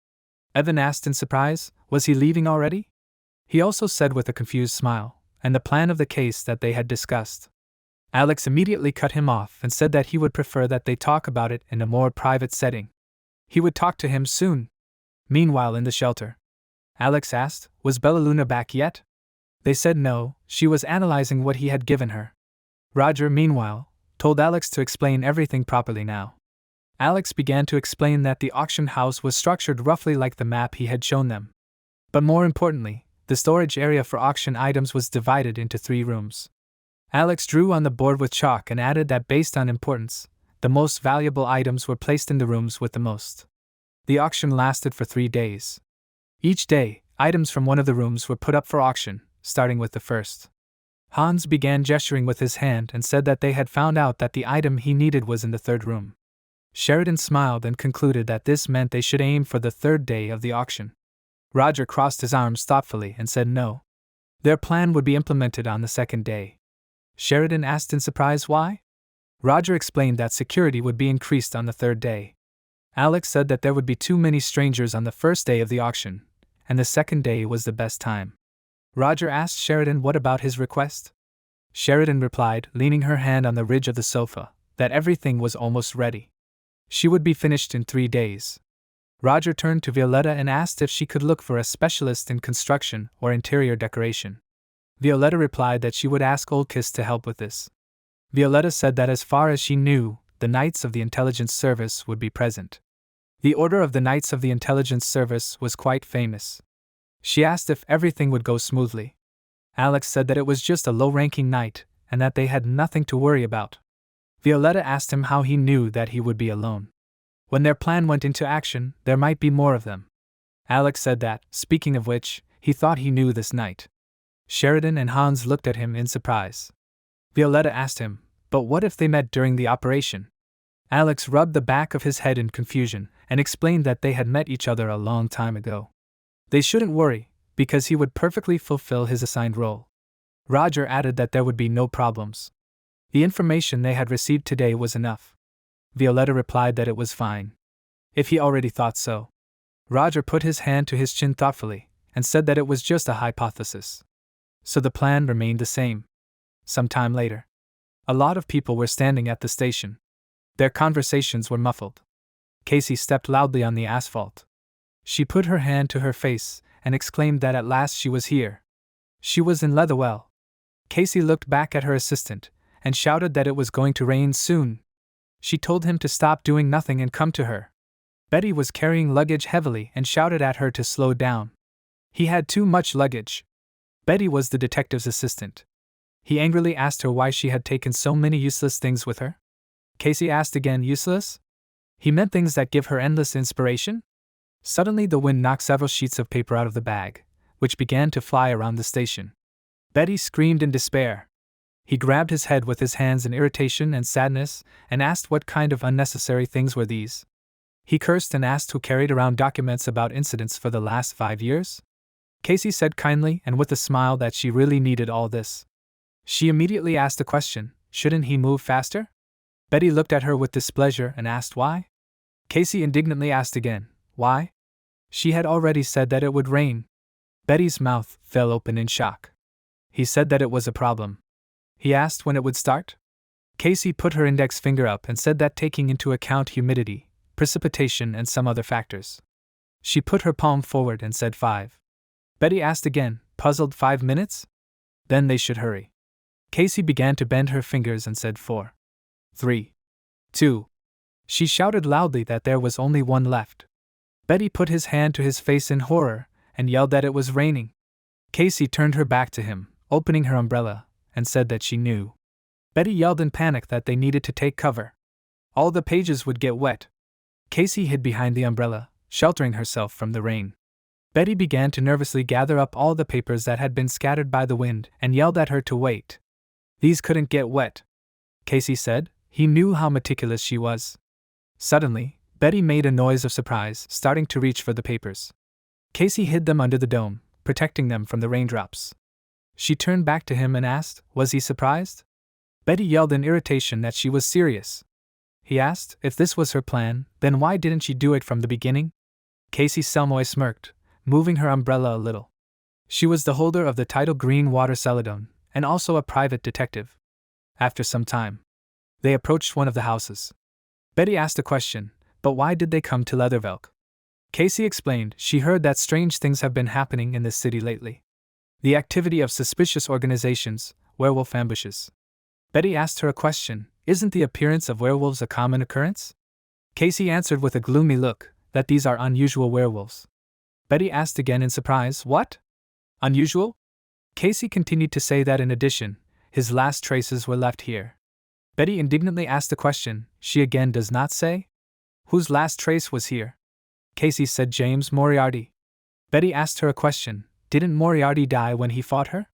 Evan asked in surprise, was he leaving already? He also said with a confused smile, and the plan of the case that they had discussed. Alex immediately cut him off and said that he would prefer that they talk about it in a more private setting. He would talk to him soon. Meanwhile, in the shelter, Alex asked, was Bellaluna back yet? They said no, she was analyzing what he had given her. Roger, meanwhile, told Alex to explain everything properly now. Alex began to explain that the auction house was structured roughly like the map he had shown them. But more importantly, the storage area for auction items was divided into 3 rooms. Alex drew on the board with chalk and added that based on importance, the most valuable items were placed in the rooms with the most. The auction lasted for 3 days. Each day, items from one of the rooms were put up for auction, starting with the first. Hans began gesturing with his hand and said that they had found out that the item he needed was in the 3rd room. Sheridan smiled and concluded that this meant they should aim for the 3rd day of the auction. Roger crossed his arms thoughtfully and said no. Their plan would be implemented on the 2nd day. Sheridan asked in surprise why. Roger explained that security would be increased on the 3rd day. Alex said that there would be too many strangers on the 1st day of the auction, and the 2nd day was the best time. Roger asked Sheridan what about his request. Sheridan replied, leaning her hand on the ridge of the sofa, that everything was almost ready. She would be finished in 3 days. Roger turned to Violetta and asked if she could look for a specialist in construction or interior decoration. Violetta replied that she would ask Oldkiss to help with this. Violetta said that as far as she knew, the Knights of the Intelligence Service would be present. The Order of the Knights of the Intelligence Service was quite famous. She asked if everything would go smoothly. Alex said that it was just a low-ranking knight, and that they had nothing to worry about. Violetta asked him how he knew that he would be alone. When their plan went into action, there might be more of them. Alex said that, speaking of which, he thought he knew this knight. Sheridan and Hans looked at him in surprise. Violetta asked him, but what if they met during the operation? Alex rubbed the back of his head in confusion and explained that they had met each other a long time ago. They shouldn't worry, because he would perfectly fulfill his assigned role. Roger added that there would be no problems. The information they had received today was enough. Violetta replied that it was fine. If he already thought so. Roger put his hand to his chin thoughtfully and said that it was just a hypothesis. So the plan remained the same. Some time later, a lot of people were standing at the station. Their conversations were muffled. Casey stepped loudly on the asphalt. She put her hand to her face and exclaimed that at last she was here. She was in Leatherwell. Casey looked back at her assistant and shouted that it was going to rain soon. She told him to stop doing nothing and come to her. Betty was carrying luggage heavily and shouted at her to slow down. He had too much luggage. Betty was the detective's assistant. He angrily asked her why she had taken so many useless things with her. Casey asked again, useless? He meant things that give her endless inspiration? Suddenly the wind knocked several sheets of paper out of the bag, which began to fly around the station. Betty screamed in despair. He grabbed his head with his hands in irritation and sadness and asked what kind of unnecessary things were these. He cursed and asked who carried around documents about incidents for the last 5 years. Casey said kindly and with a smile that she really needed all this. She immediately asked a question, shouldn't he move faster? Betty looked at her with displeasure and asked why. Casey indignantly asked again, why? She had already said that it would rain. Betty's mouth fell open in shock. He said that it was a problem. He asked when it would start. Casey put her index finger up and said that taking into account humidity, precipitation and some other factors. She put her palm forward and said 5. Betty asked again, puzzled, 5 minutes? Then they should hurry. Casey began to bend her fingers and said 4. 3. 2. She shouted loudly that there was only one left. Betty put his hand to his face in horror and yelled that it was raining. Casey turned her back to him, opening her umbrella, and said that she knew. Betty yelled in panic that they needed to take cover. All the pages would get wet. Casey hid behind the umbrella, sheltering herself from the rain. Betty began to nervously gather up all the papers that had been scattered by the wind and yelled at her to wait. These couldn't get wet, Casey said. He knew how meticulous she was. Suddenly, Betty made a noise of surprise, starting to reach for the papers. Casey hid them under the dome, protecting them from the raindrops. She turned back to him and asked, was he surprised? Betty yelled in irritation that she was serious. He asked if this was her plan, then why didn't she do it from the beginning? Casey Selmoy smirked, moving her umbrella a little. She was the holder of the title Green Water Celadon, and also a private detective. After some time, they approached one of the houses. Betty asked a question, but why did they come to Leathervelk? Casey explained she heard that strange things have been happening in this city lately. The activity of suspicious organizations, werewolf ambushes. Betty asked her a question, isn't the appearance of werewolves a common occurrence? Casey answered with a gloomy look, that these are unusual werewolves. Betty asked again in surprise, what? Unusual? Casey continued to say that in addition, his last traces were left here. Betty indignantly asked the question, she again does not say? Whose last trace was here? Casey said James Moriarty. Betty asked her a question, didn't Moriarty die when he fought her?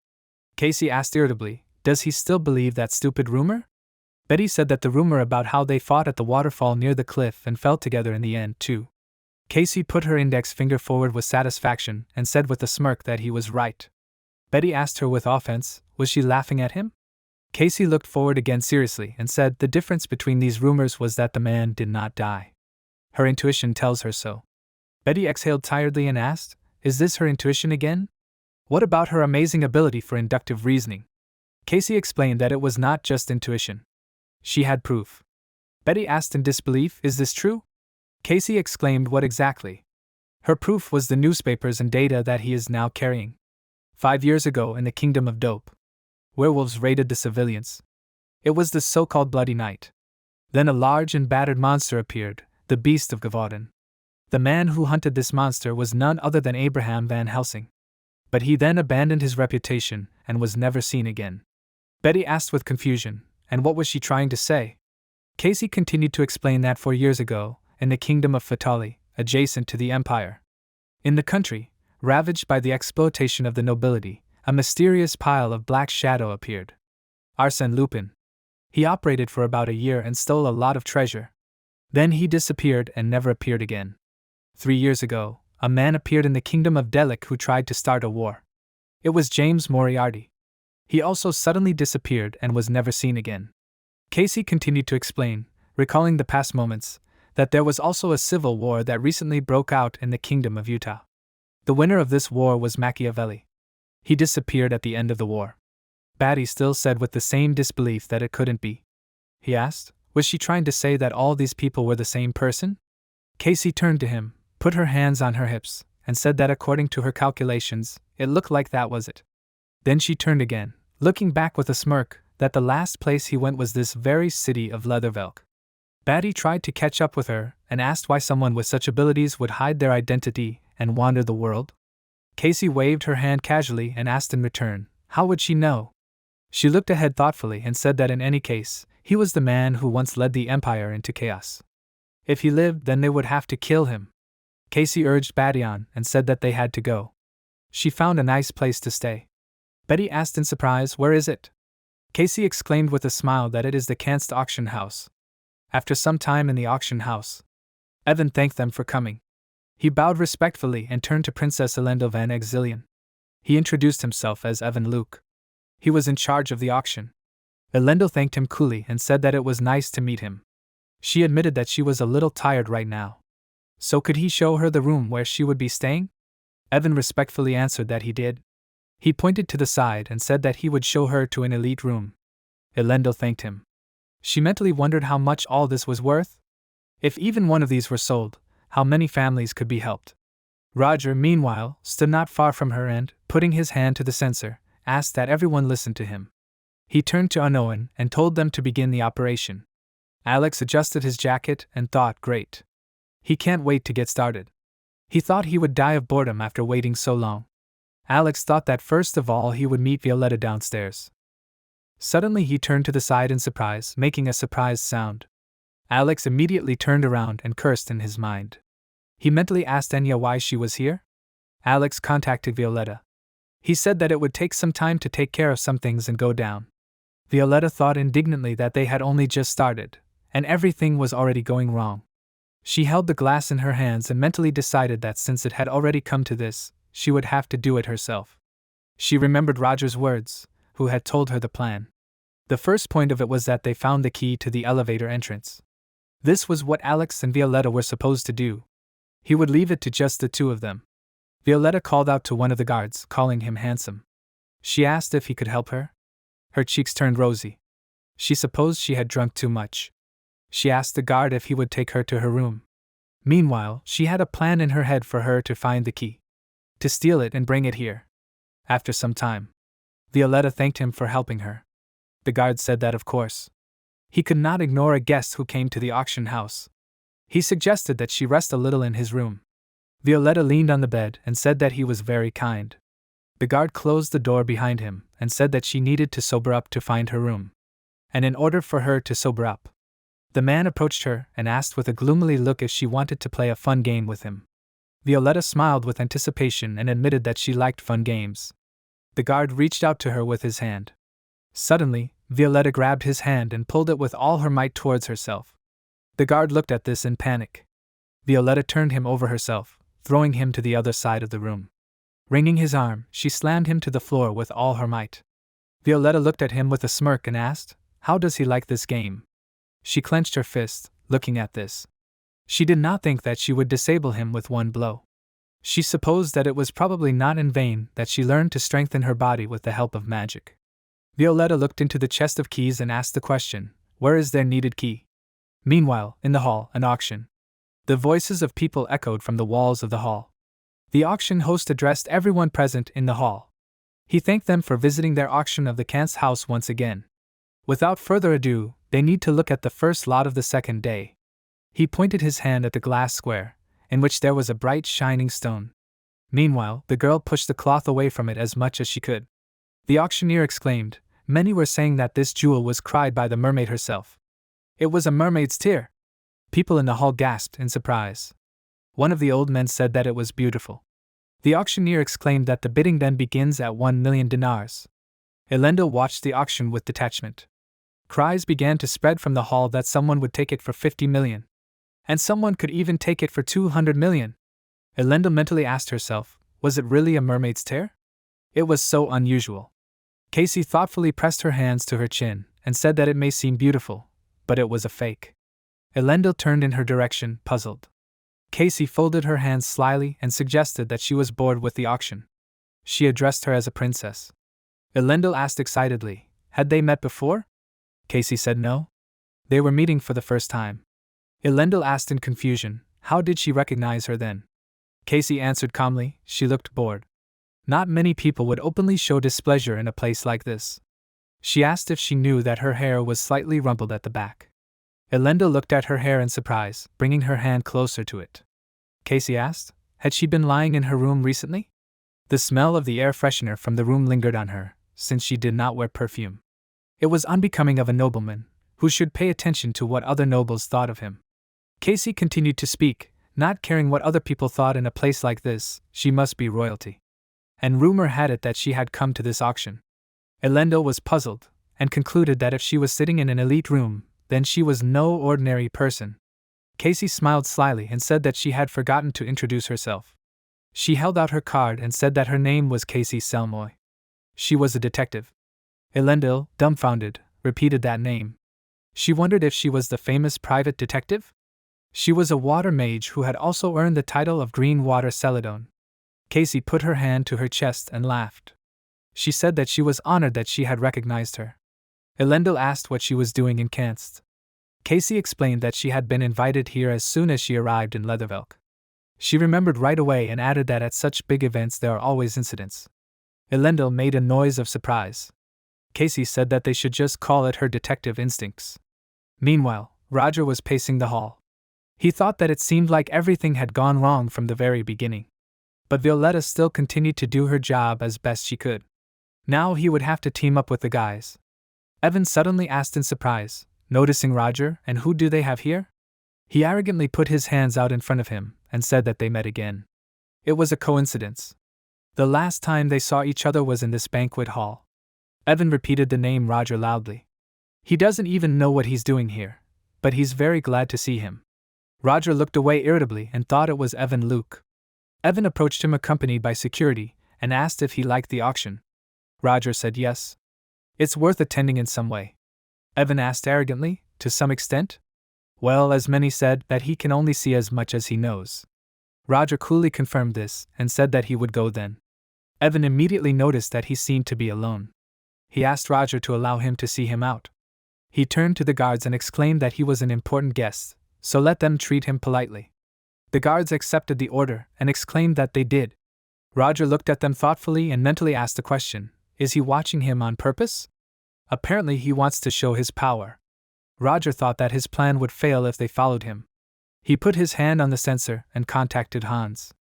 Casey asked irritably, does he still believe that stupid rumor? Betty said that the rumor about how they fought at the waterfall near the cliff and fell together in the end, too. Casey put her index finger forward with satisfaction and said with a smirk that he was right. Betty asked her with offense, was she laughing at him? Casey looked forward again seriously and said the difference between these rumors was that the man did not die. Her intuition tells her so. Betty exhaled tiredly and asked, is this her intuition again? What about her amazing ability for inductive reasoning? Casey explained that it was not just intuition. She had proof. Betty asked in disbelief, is this true? Casey exclaimed, what exactly? Her proof was the newspapers and data that he is now carrying. 5 years ago in the Kingdom of Dope, werewolves raided the civilians. It was the so-called Bloody Night. Then a large and battered monster appeared, the Beast of Gavaden. The man who hunted this monster was none other than Abraham Van Helsing. But he then abandoned his reputation and was never seen again. Betty asked with confusion, and what was she trying to say? Casey continued to explain that 4 years ago, in the Kingdom of Fatali, adjacent to the Empire. In the country, ravaged by the exploitation of the nobility, a mysterious pile of black shadow appeared. Arsène Lupin. He operated for about a year and stole a lot of treasure. Then he disappeared and never appeared again. 3 years ago, a man appeared in the Kingdom of Delic who tried to start a war. It was James Moriarty. He also suddenly disappeared and was never seen again. Casey continued to explain, recalling the past moments, that there was also a civil war that recently broke out in the Kingdom of Utah. The winner of this war was Machiavelli. He disappeared at the end of the war. Betty still said with the same disbelief that it couldn't be. He asked, was she trying to say that all these people were the same person? Casey turned to him, put her hands on her hips, and said that according to her calculations, it looked like that was it. Then she turned again, looking back with a smirk, that the last place he went was this very city of Leathervelk. Betty tried to catch up with her and asked why someone with such abilities would hide their identity and wander the world. Casey waved her hand casually and asked in return, how would she know? She looked ahead thoughtfully and said that in any case, he was the man who once led the Empire into chaos. If he lived, then they would have to kill him. Casey urged Betty on and said that they had to go. She found a nice place to stay. Betty asked in surprise, where is it? Casey exclaimed with a smile that it is the Kanst auction house. After some time in the auction house, Evan thanked them for coming. He bowed respectfully and turned to Princess Elendil van Exilian. He introduced himself as Evan Luke. He was in charge of the auction. Elendil thanked him coolly and said that it was nice to meet him. She admitted that she was a little tired right now. So could he show her the room where she would be staying? Evan respectfully answered that he did. He pointed to the side and said that he would show her to an elite room. Elendil thanked him. She mentally wondered how much all this was worth. If even one of these were sold, how many families could be helped? Roger, meanwhile, stood not far from her and, putting his hand to the censer, asked that everyone listen to him. He turned to Unknown and told them to begin the operation. Alex adjusted his jacket and thought, great. He can't wait to get started. He thought he would die of boredom after waiting so long. Alex thought that first of all he would meet Violetta downstairs. Suddenly he turned to the side in surprise, making a surprised sound. Alex immediately turned around and cursed in his mind. He mentally asked Enya why she was here. Alex contacted Violetta. He said that it would take some time to take care of some things and go down. Violetta thought indignantly that they had only just started, and everything was already going wrong. She held the glass in her hands and mentally decided that since it had already come to this, she would have to do it herself. She remembered Roger's words, who had told her the plan. The first point of it was that they found the key to the elevator entrance. This was what Alex and Violetta were supposed to do. He would leave it to just the two of them. Violetta called out to one of the guards, calling him handsome. She asked if he could help her. Her cheeks turned rosy. She supposed she had drunk too much. She asked the guard if he would take her to her room. Meanwhile, she had a plan in her head for her to find the key, to steal it and bring it here. After some time, Violetta thanked him for helping her. The guard said that of course. He could not ignore a guest who came to the auction house. He suggested that she rest a little in his room. Violetta leaned on the bed and said that he was very kind. The guard closed the door behind him and said that she needed to sober up to find her room. And in order for her to sober up, the man approached her and asked with a gloomy look if she wanted to play a fun game with him. Violetta smiled with anticipation and admitted that she liked fun games. The guard reached out to her with his hand. Suddenly, Violetta grabbed his hand and pulled it with all her might towards herself. The guard looked at this in panic. Violetta turned him over herself, throwing him to the other side of the room. Wringing his arm, she slammed him to the floor with all her might. Violetta looked at him with a smirk and asked, "How does he like this game?" She clenched her fist, looking at this. She did not think that she would disable him with one blow. She supposed that it was probably not in vain that she learned to strengthen her body with the help of magic. Violetta looked into the chest of keys and asked the question, "Where is their needed key?" Meanwhile, in the hall, an auction. The voices of people echoed from the walls of the hall. The auction host addressed everyone present in the hall. He thanked them for visiting their auction of the Kant's house once again. Without further ado, they need to look at the first lot of the second day. He pointed his hand at the glass square, in which there was a bright shining stone. Meanwhile, the girl pushed the cloth away from it as much as she could. The auctioneer exclaimed, "Many were saying that this jewel was cried by the mermaid herself. It was a mermaid's tear." People in the hall gasped in surprise. One of the old men said that it was beautiful. The auctioneer exclaimed that the bidding then begins at 1,000,000 dinars. Elendil watched the auction with detachment. Cries began to spread from the hall that someone would take it for 50 million. And someone could even take it for 200 million. Elendil mentally asked herself, was it really a mermaid's tear? It was so unusual. Casey thoughtfully pressed her hands to her chin and said that it may seem beautiful, but it was a fake. Elendil turned in her direction, puzzled. Casey folded her hands slyly and suggested that she was bored with the auction. She addressed her as a princess. Elendil asked excitedly, had they met before? Casey said no. They were meeting for the first time. Elendil asked in confusion, how did she recognize her then? Casey answered calmly, she looked bored. Not many people would openly show displeasure in a place like this. She asked if she knew that her hair was slightly rumpled at the back. Elendil looked at her hair in surprise, bringing her hand closer to it. Casey asked, had she been lying in her room recently? The smell of the air freshener from the room lingered on her, since she did not wear perfume. It was unbecoming of a nobleman, who should pay attention to what other nobles thought of him. Casey continued to speak, not caring what other people thought in a place like this, she must be royalty. And rumor had it that she had come to this auction. Elendil was puzzled, and concluded that if she was sitting in an elite room, then she was no ordinary person. Casey smiled slyly and said that she had forgotten to introduce herself. She held out her card and said that her name was Casey Selmoy. She was a detective. Elendil, dumbfounded, repeated that name. She wondered if she was the famous private detective? She was a water mage who had also earned the title of Green Water Celadon. Casey put her hand to her chest and laughed. She said that she was honored that she had recognized her. Elendil asked what she was doing in Kanst. Casey explained that she had been invited here as soon as she arrived in Leathervelk. She remembered right away and added that at such big events there are always incidents. Elendil made a noise of surprise. Casey said that they should just call it her detective instincts. Meanwhile, Roger was pacing the hall. He thought that it seemed like everything had gone wrong from the very beginning. But Violetta still continued to do her job as best she could. Now he would have to team up with the guys. Evan suddenly asked in surprise, noticing Roger, and who do they have here? He arrogantly put his hands out in front of him and said that they met again. It was a coincidence. The last time they saw each other was in this banquet hall. Evan repeated the name Roger loudly. He doesn't even know what he's doing here, but he's very glad to see him. Roger looked away irritably and thought it was Evan Luke. Evan approached him accompanied by security and asked if he liked the auction. Roger said yes. It's worth attending in some way. Evan asked arrogantly, to some extent? Well, as many said that he can only see as much as he knows. Roger coolly confirmed this and said that he would go then. Evan immediately noticed that he seemed to be alone. He asked Roger to allow him to see him out. He turned to the guards and exclaimed that he was an important guest, so let them treat him politely. The guards accepted the order and exclaimed that they did. Roger looked at them thoughtfully and mentally asked the question, is he watching him on purpose? Apparently he wants to show his power. Roger thought that his plan would fail if they followed him. He put his hand on the sensor and contacted Hans.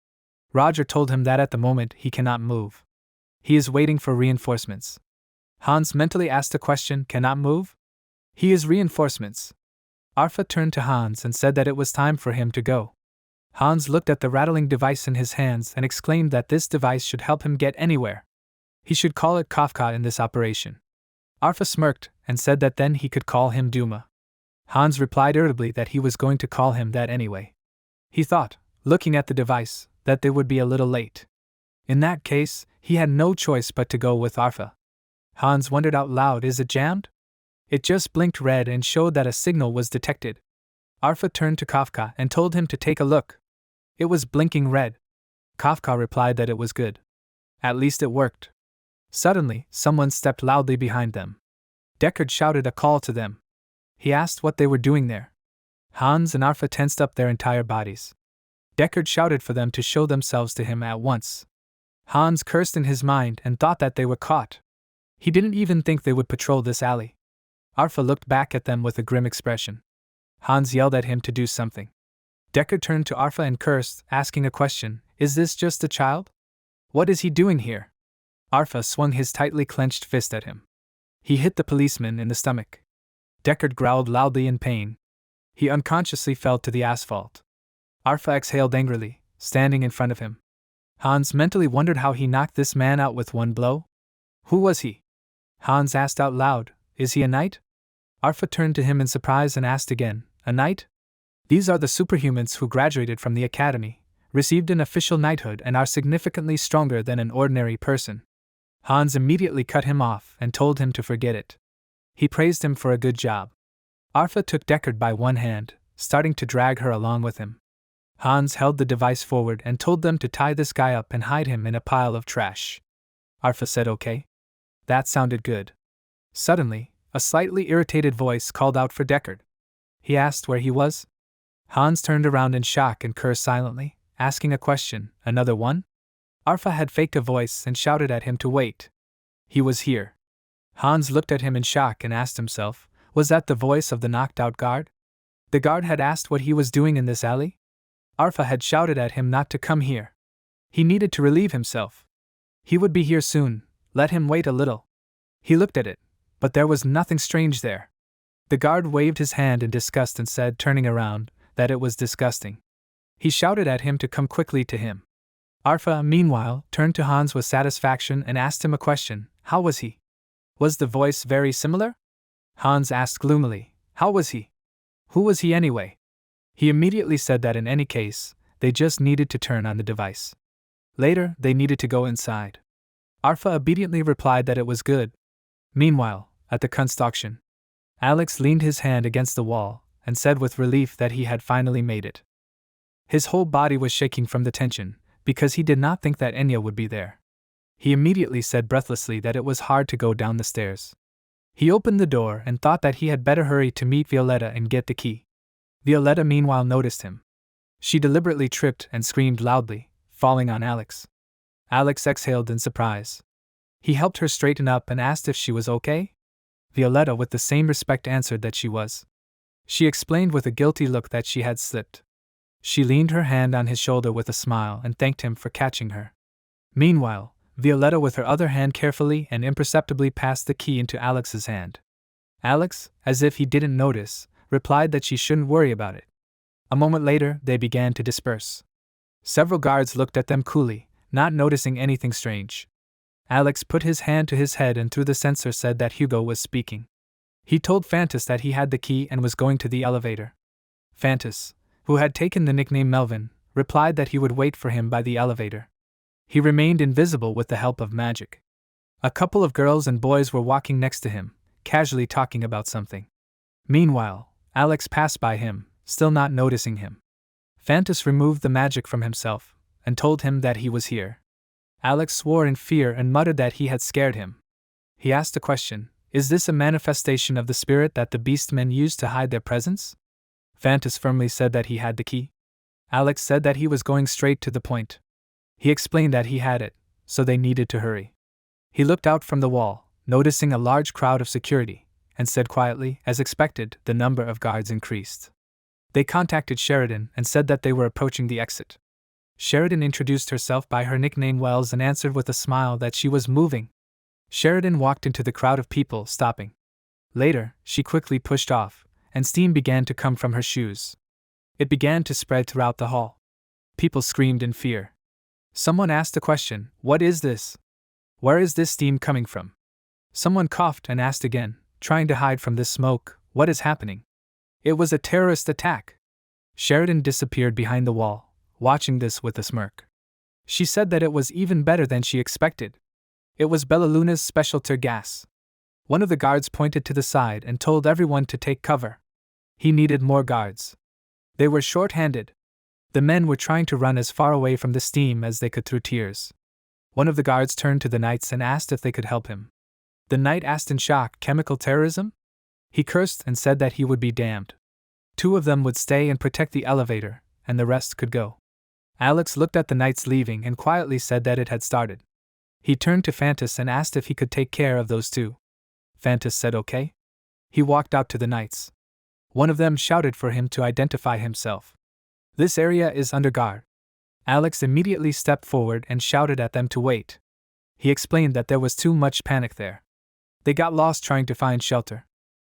Roger told him that at the moment he cannot move. He is waiting for reinforcements. Hans mentally asked the question, cannot move? He is reinforcements. Arfa turned to Hans and said that it was time for him to go. Hans looked at the rattling device in his hands and exclaimed that this device should help him get anywhere. He should call it Kafka in this operation. Arfa smirked and said that then he could call him Duma. Hans replied irritably that he was going to call him that anyway. He thought, looking at the device, that they would be a little late. In that case, he had no choice but to go with Arfa. Hans wondered out loud, is it jammed? It just blinked red and showed that a signal was detected. Arfa turned to Kafka and told him to take a look. It was blinking red. Kafka replied that it was good. At least it worked. Suddenly, someone stepped loudly behind them. Deckard shouted a call to them. He asked what they were doing there. Hans and Arfa tensed up their entire bodies. Deckard shouted for them to show themselves to him at once. Hans cursed in his mind and thought that they were caught. He didn't even think they would patrol this alley. Arfa looked back at them with a grim expression. Hans yelled at him to do something. Deckard turned to Arfa and cursed, asking a question, is this just a child? What is he doing here? Arfa swung his tightly clenched fist at him. He hit the policeman in the stomach. Deckard growled loudly in pain. He unconsciously fell to the asphalt. Arfa exhaled angrily, standing in front of him. Hans mentally wondered how he knocked this man out with one blow. Who was he? Hans asked out loud, is he a knight? Arfa turned to him in surprise and asked again, a knight? These are the superhumans who graduated from the academy, received an official knighthood and are significantly stronger than an ordinary person. Hans immediately cut him off and told him to forget it. He praised him for a good job. Arfa took Deckard by one hand, starting to drag her along with him. Hans held the device forward and told them to tie this guy up and hide him in a pile of trash. Arfa said okay. That sounded good. Suddenly, a slightly irritated voice called out for Deckard. He asked where he was. Hans turned around in shock and cursed silently, asking a question, another one? Arfa had faked a voice and shouted at him to wait. He was here. Hans looked at him in shock and asked himself, was that the voice of the knocked-out guard? The guard had asked what he was doing in this alley? Arfa had shouted at him not to come here. He needed to relieve himself. He would be here soon, let him wait a little. He looked at it, but there was nothing strange there. The guard waved his hand in disgust and said, turning around, that it was disgusting. He shouted at him to come quickly to him. Arfa, meanwhile, turned to Hans with satisfaction and asked him a question, how was he? Was the voice very similar? Hans asked gloomily, how was he? Who was he anyway? He immediately said that in any case, they just needed to turn on the device. Later, they needed to go inside. Arfa obediently replied that it was good. Meanwhile, at the Kunst auction, Alex leaned his hand against the wall and said with relief that he had finally made it. His whole body was shaking from the tension, because he did not think that Enya would be there. He immediately said breathlessly that it was hard to go down the stairs. He opened the door and thought that he had better hurry to meet Violetta and get the key. Violetta meanwhile noticed him. She deliberately tripped and screamed loudly, falling on Alex. Alex exhaled in surprise. He helped her straighten up and asked if she was okay. Violetta with the same respect answered that she was. She explained with a guilty look that she had slipped. She leaned her hand on his shoulder with a smile and thanked him for catching her. Meanwhile, Violetta with her other hand carefully and imperceptibly passed the key into Alex's hand. Alex, as if he didn't notice, replied that she shouldn't worry about it. A moment later, they began to disperse. Several guards looked at them coolly, not noticing anything strange. Alex put his hand to his head and through the sensor said that Hugo was speaking. He told Fantas that he had the key and was going to the elevator. Fantas, who had taken the nickname Melvin, replied that he would wait for him by the elevator. He remained invisible with the help of magic. A couple of girls and boys were walking next to him, casually talking about something. Meanwhile, Alex passed by him, still not noticing him. Phantos removed the magic from himself, and told him that he was here. Alex swore in fear and muttered that he had scared him. He asked a question: is this a manifestation of the spirit that the beastmen used to hide their presence? Phantos firmly said that he had the key. Alex said that he was going straight to the point. He explained that he had it, so they needed to hurry. He looked out from the wall, noticing a large crowd of security, and said quietly, as expected, the number of guards increased. They contacted Sheridan and said that they were approaching the exit. Sheridan introduced herself by her nickname Wells and answered with a smile that she was moving. Sheridan walked into the crowd of people, stopping. Later, she quickly pushed off, and steam began to come from her shoes. It began to spread throughout the hall. People screamed in fear. Someone asked a question: what is this? Where is this steam coming from? Someone coughed and asked again, trying to hide from this smoke, what is happening? It was a terrorist attack. Sheridan disappeared behind the wall, watching this with a smirk. She said that it was even better than she expected. It was Bellaluna's special tear gas. One of the guards pointed to the side and told everyone to take cover. He needed more guards. They were short-handed. The men were trying to run as far away from the steam as they could through tears. One of the guards turned to the knights and asked if they could help him. The knight asked in shock, chemical terrorism? He cursed and said that he would be damned. 2 of them would stay and protect the elevator, and the rest could go. Alex looked at the knights leaving and quietly said that it had started. He turned to Phantos and asked if he could take care of those 2. Phantos said okay. He walked out to the knights. One of them shouted for him to identify himself. This area is under guard. Alex immediately stepped forward and shouted at them to wait. He explained that there was too much panic there. They got lost trying to find shelter.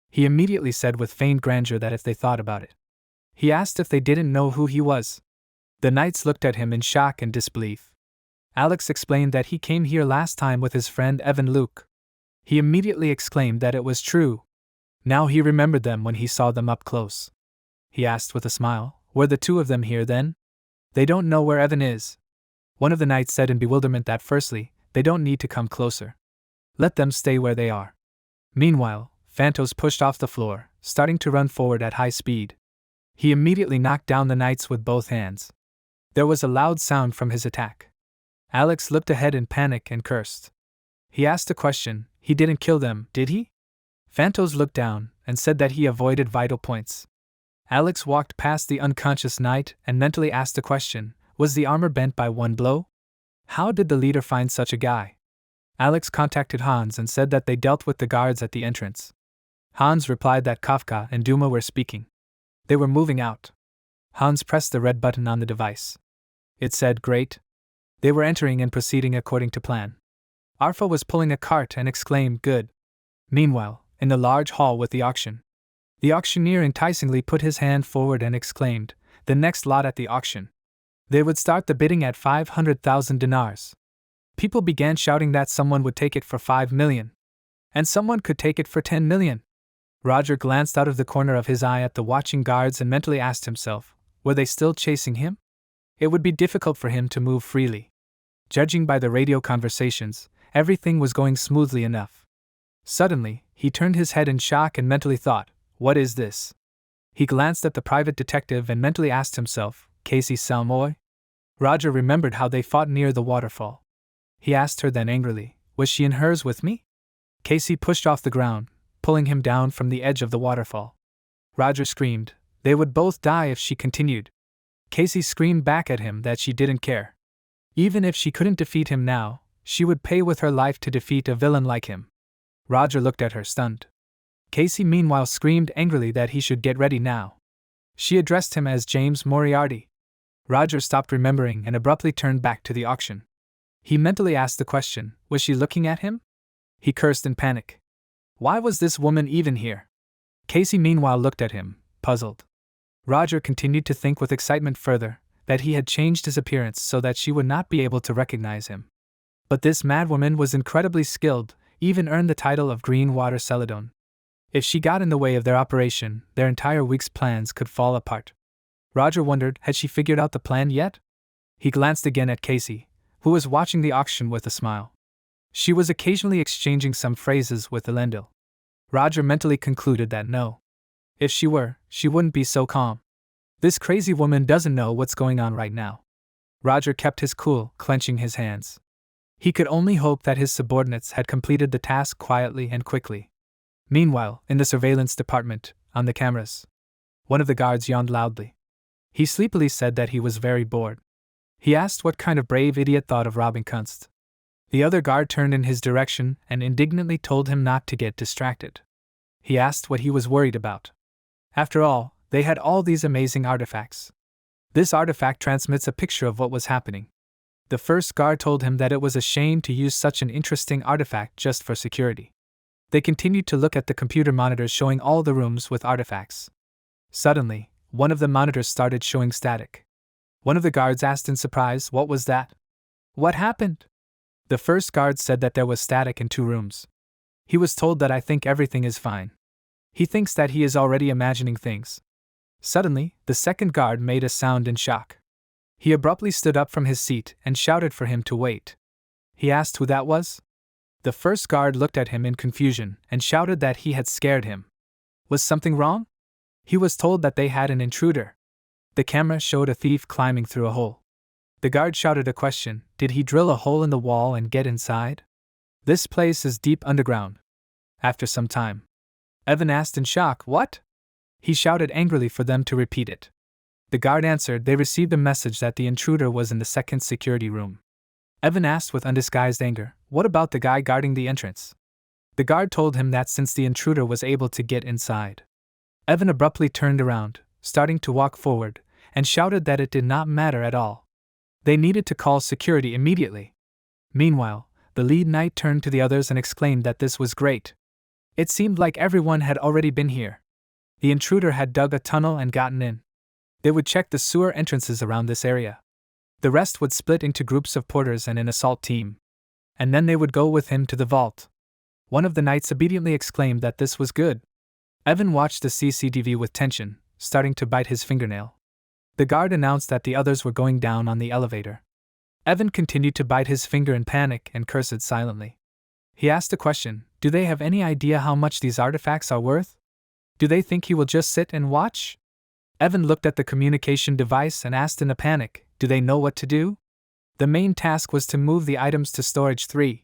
He immediately said with feigned grandeur that if they thought about it. He asked if they didn't know who he was. The knights looked at him in shock and disbelief. Alex explained that he came here last time with his friend Evan Luke. He immediately exclaimed that it was true. Now he remembered them when he saw them up close. He asked with a smile, were the 2 of them here then? They don't know where Evan is. One of the knights said in bewilderment that firstly, they don't need to come closer. Let them stay where they are. Meanwhile, Phantos pushed off the floor, starting to run forward at high speed. He immediately knocked down the knights with both hands. There was a loud sound from his attack. Alex looked ahead in panic and cursed. He asked a question: he didn't kill them, did he? Phantos looked down and said that he avoided vital points. Alex walked past the unconscious knight and mentally asked a question: was the armor bent by one blow? How did the leader find such a guy? Alex contacted Hans and said that they dealt with the guards at the entrance. Hans replied that Kafka and Duma were speaking. They were moving out. Hans pressed the red button on the device. It said, great. They were entering and proceeding according to plan. Arfa was pulling a cart and exclaimed, good. Meanwhile, in the large hall with the auction, the auctioneer enticingly put his hand forward and exclaimed, the next lot at the auction. They would start the bidding at 500,000 dinars. People began shouting that someone would take it for 5 million. And someone could take it for 10 million. Roger glanced out of the corner of his eye at the watching guards and mentally asked himself, were they still chasing him? It would be difficult for him to move freely. Judging by the radio conversations, everything was going smoothly enough. Suddenly, he turned his head in shock and mentally thought, what is this? He glanced at the private detective and mentally asked himself, Casey Salmoy? Roger remembered how they fought near the waterfall. He asked her then angrily, was she in hers with me? Casey pushed off the ground, pulling him down from the edge of the waterfall. Roger screamed, they would both die if she continued. Casey screamed back at him that she didn't care. Even if she couldn't defeat him now, she would pay with her life to defeat a villain like him. Roger looked at her stunned. Casey meanwhile screamed angrily that he should get ready now. She addressed him as James Moriarty. Roger stopped remembering and abruptly turned back to the auction. He mentally asked the question, was she looking at him? He cursed in panic. Why was this woman even here? Casey meanwhile looked at him, puzzled. Roger continued to think with excitement further, that he had changed his appearance so that she would not be able to recognize him. But this madwoman was incredibly skilled, even earned the title of Green Water Celadon. If she got in the way of their operation, their entire week's plans could fall apart. Roger wondered, had she figured out the plan yet? He glanced again at Casey, who was watching the auction with a smile. She was occasionally exchanging some phrases with Elendil. Roger mentally concluded that no. If she were, she wouldn't be so calm. This crazy woman doesn't know what's going on right now. Roger kept his cool, clenching his hands. He could only hope that his subordinates had completed the task quietly and quickly. Meanwhile, in the surveillance department, on the cameras, one of the guards yawned loudly. He sleepily said that he was very bored. He asked what kind of brave idiot thought of robbing Kunst. The other guard turned in his direction and indignantly told him not to get distracted. He asked what he was worried about. After all, they had all these amazing artifacts. This artifact transmits a picture of what was happening. The first guard told him that it was a shame to use such an interesting artifact just for security. They continued to look at the computer monitors showing all the rooms with artifacts. Suddenly, one of the monitors started showing static. One of the guards asked in surprise, "What was that? What happened?" The first guard said that there was static in 2 rooms. He was told that "I think everything is fine." He thinks that he is already imagining things. Suddenly, the second guard made a sound in shock. He abruptly stood up from his seat and shouted for him to wait. He asked who that was. The first guard looked at him in confusion and shouted that he had scared him. Was something wrong? He was told that they had an intruder. The camera showed a thief climbing through a hole. The guard shouted a question: did he drill a hole in the wall and get inside? This place is deep underground. After some time, Evan asked in shock, "What?" He shouted angrily for them to repeat it. The guard answered they received a message that the intruder was in the second security room. Evan asked with undisguised anger, "What about the guy guarding the entrance?" The guard told him that since the intruder was able to get inside. Evan abruptly turned around, starting to walk forward, and shouted that it did not matter at all. They needed to call security immediately. Meanwhile, the lead knight turned to the others and exclaimed that this was great. It seemed like everyone had already been here. The intruder had dug a tunnel and gotten in. They would check the sewer entrances around this area. The rest would split into groups of porters and an assault team. And then they would go with him to the vault. One of the knights obediently exclaimed that this was good. Evan watched the CCTV with tension, starting to bite his fingernail. The guard announced that the others were going down on the elevator. Evan continued to bite his finger in panic and cursed silently. He asked a question: do they have any idea how much these artifacts are worth? Do they think he will just sit and watch? Evan looked at the communication device and asked in a panic, do they know what to do? The main task was to move the items to Storage 3.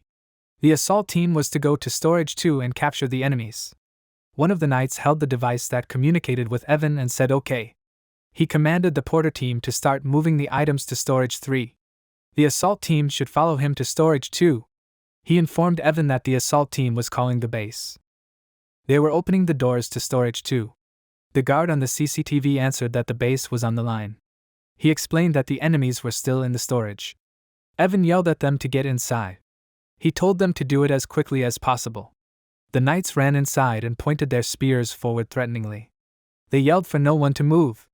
The assault team was to go to Storage 2 and capture the enemies. One of the knights held the device that communicated with Evan and said okay. He commanded the porter team to start moving the items to Storage 3. The assault team should follow him to Storage 2. He informed Evan that the assault team was calling the base. They were opening the doors to Storage 2. The guard on the CCTV answered that the base was on the line. He explained that the enemies were still in the storage. Evan yelled at them to get inside. He told them to do it as quickly as possible. The knights ran inside and pointed their spears forward threateningly. They yelled for no one to move.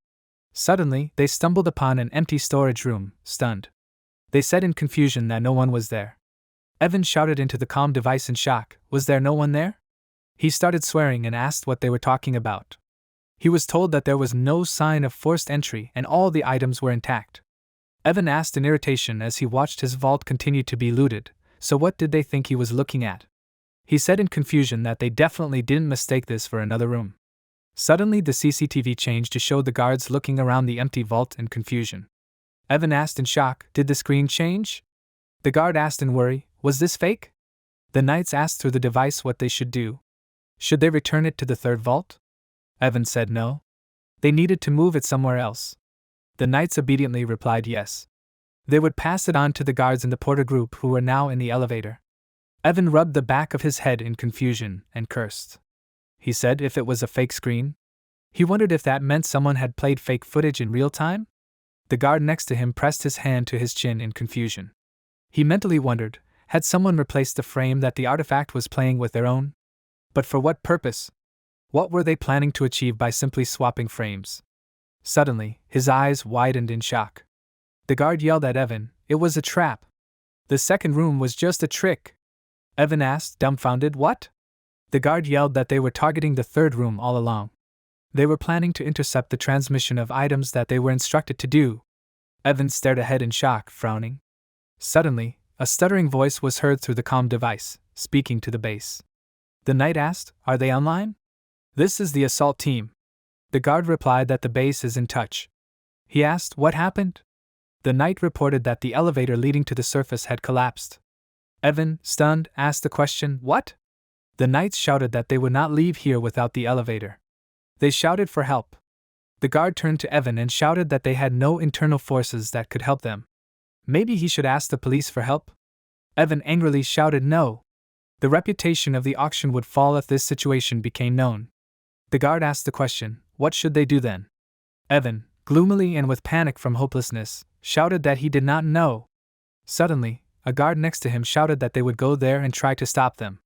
Suddenly, they stumbled upon an empty storage room, stunned. They said in confusion that no one was there. Evan shouted into the comm device in shock, was there no one there? He started swearing and asked what they were talking about. He was told that there was no sign of forced entry and all the items were intact. Evan asked in irritation as he watched his vault continue to be looted, so what did they think he was looking at? He said in confusion that they definitely didn't mistake this for another room. Suddenly the CCTV changed to show the guards looking around the empty vault in confusion. Evan asked in shock, did the screen change? The guard asked in worry, was this fake? The knights asked through the device what they should do. Should they return it to the third vault? Evan said no. They needed to move it somewhere else. The knights obediently replied yes. They would pass it on to the guards in the porter group who were now in the elevator. Evan rubbed the back of his head in confusion and cursed. He said if it was a fake screen. He wondered if that meant someone had played fake footage in real time? The guard next to him pressed his hand to his chin in confusion. He mentally wondered, had someone replaced the frame that the artifact was playing with their own? But for what purpose? What were they planning to achieve by simply swapping frames? Suddenly, his eyes widened in shock. The guard yelled at Evan, it was a trap. The second room was just a trick. Evan asked, dumbfounded, what? The guard yelled that they were targeting the third room all along. They were planning to intercept the transmission of items that they were instructed to do. Evan stared ahead in shock, frowning. Suddenly, A stuttering voice was heard through the comm device, speaking to the base. The knight asked, "Are they online?" "This is the assault team." The guard replied that the base is in touch. He asked, "What happened?" The knight reported that the elevator leading to the surface had collapsed. Evan, stunned, asked the question, "What?" The knights shouted that they would not leave here without the elevator. They shouted for help. The guard turned to Evan and shouted that they had no internal forces that could help them. Maybe he should ask the police for help? Evan angrily shouted no. The reputation of the auction would fall if this situation became known. The guard asked the question, "What should they do then?" Evan, gloomily and with panic from hopelessness, shouted that he did not know. Suddenly, a guard next to him shouted that they would go there and try to stop them.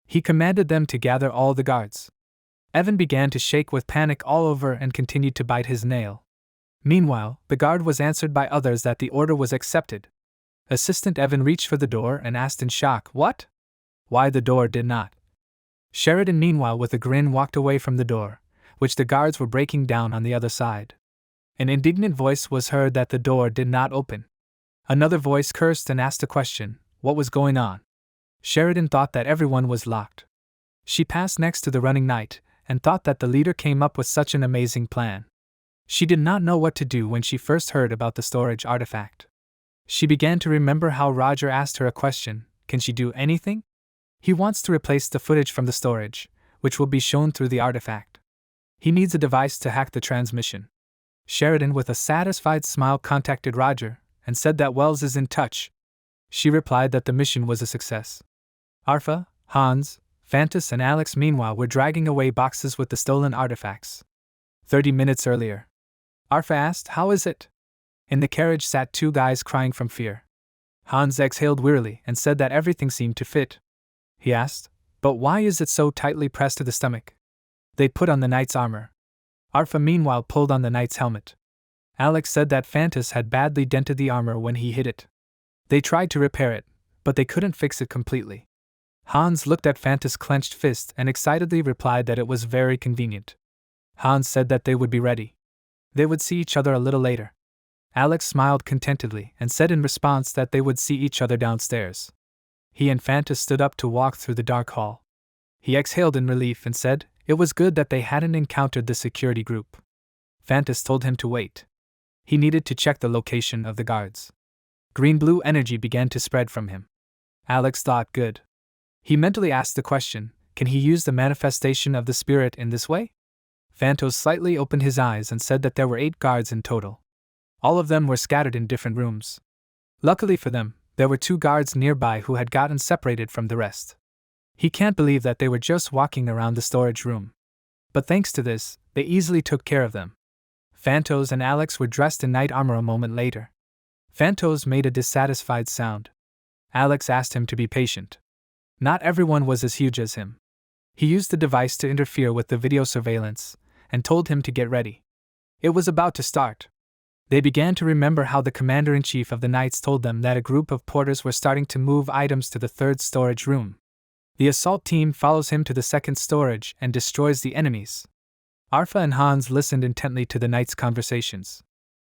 He commanded them to gather all the guards. Evan began to shake with panic all over and continued to bite his nail. Meanwhile, the guard was answered by others that the order was accepted. Assistant Evan reached for the door and asked in shock, "What?" Why the door did not. Sheridan meanwhile with a grin walked away from the door, which the guards were breaking down on the other side. An indignant voice was heard that the door did not open. Another voice cursed and asked a question, what was going on? Sheridan thought that everyone was locked. She passed next to the running knight, and thought that the leader came up with such an amazing plan. She did not know what to do when she first heard about the storage artifact. She began to remember how Roger asked her a question, can she do anything? He wants to replace the footage from the storage, which will be shown through the artifact. He needs a device to hack the transmission. Sheridan with a satisfied smile contacted Roger, and said that Wells is in touch. She replied that the mission was a success. Arfa, Hans, Fantas and Alex meanwhile were dragging away boxes with the stolen artifacts. 30 minutes earlier. Arfa asked, "How is it?" In the carriage sat two guys crying from fear. Hans exhaled wearily and said that everything seemed to fit. He asked, "But why is it so tightly pressed to the stomach?" They put on the knight's armor. Arfa meanwhile pulled on the knight's helmet. Alex said that Fantas had badly dented the armor when he hit it. They tried to repair it, but they couldn't fix it completely. Hans looked at Fantas' clenched fist and excitedly replied that it was very convenient. Hans said that they would be ready. They would see each other a little later. Alex smiled contentedly and said in response that they would see each other downstairs. He and Fantas stood up to walk through the dark hall. He exhaled in relief and said it was good that they hadn't encountered the security group. Fantas told him to wait. He needed to check the location of the guards. Green-blue energy began to spread from him. Alex thought good. He mentally asked the question, can he use the manifestation of the spirit in this way? Fantos slightly opened his eyes and said that there were 8 guards in total. All of them were scattered in different rooms. Luckily for them, there were 2 guards nearby who had gotten separated from the rest. He can't believe that they were just walking around the storage room. But thanks to this, they easily took care of them. Fantos and Alex were dressed in knight armor a moment later. Fantos made a dissatisfied sound. Alex asked him to be patient. Not everyone was as huge as him. He used the device to interfere with the video surveillance, and told him to get ready. It was about to start. They began to remember how the commander-in-chief of the Knights told them that a group of porters were starting to move items to the 3rd storage room. The assault team follows him to the 2nd storage and destroys the enemies. Arfa and Hans listened intently to the Knights' conversations.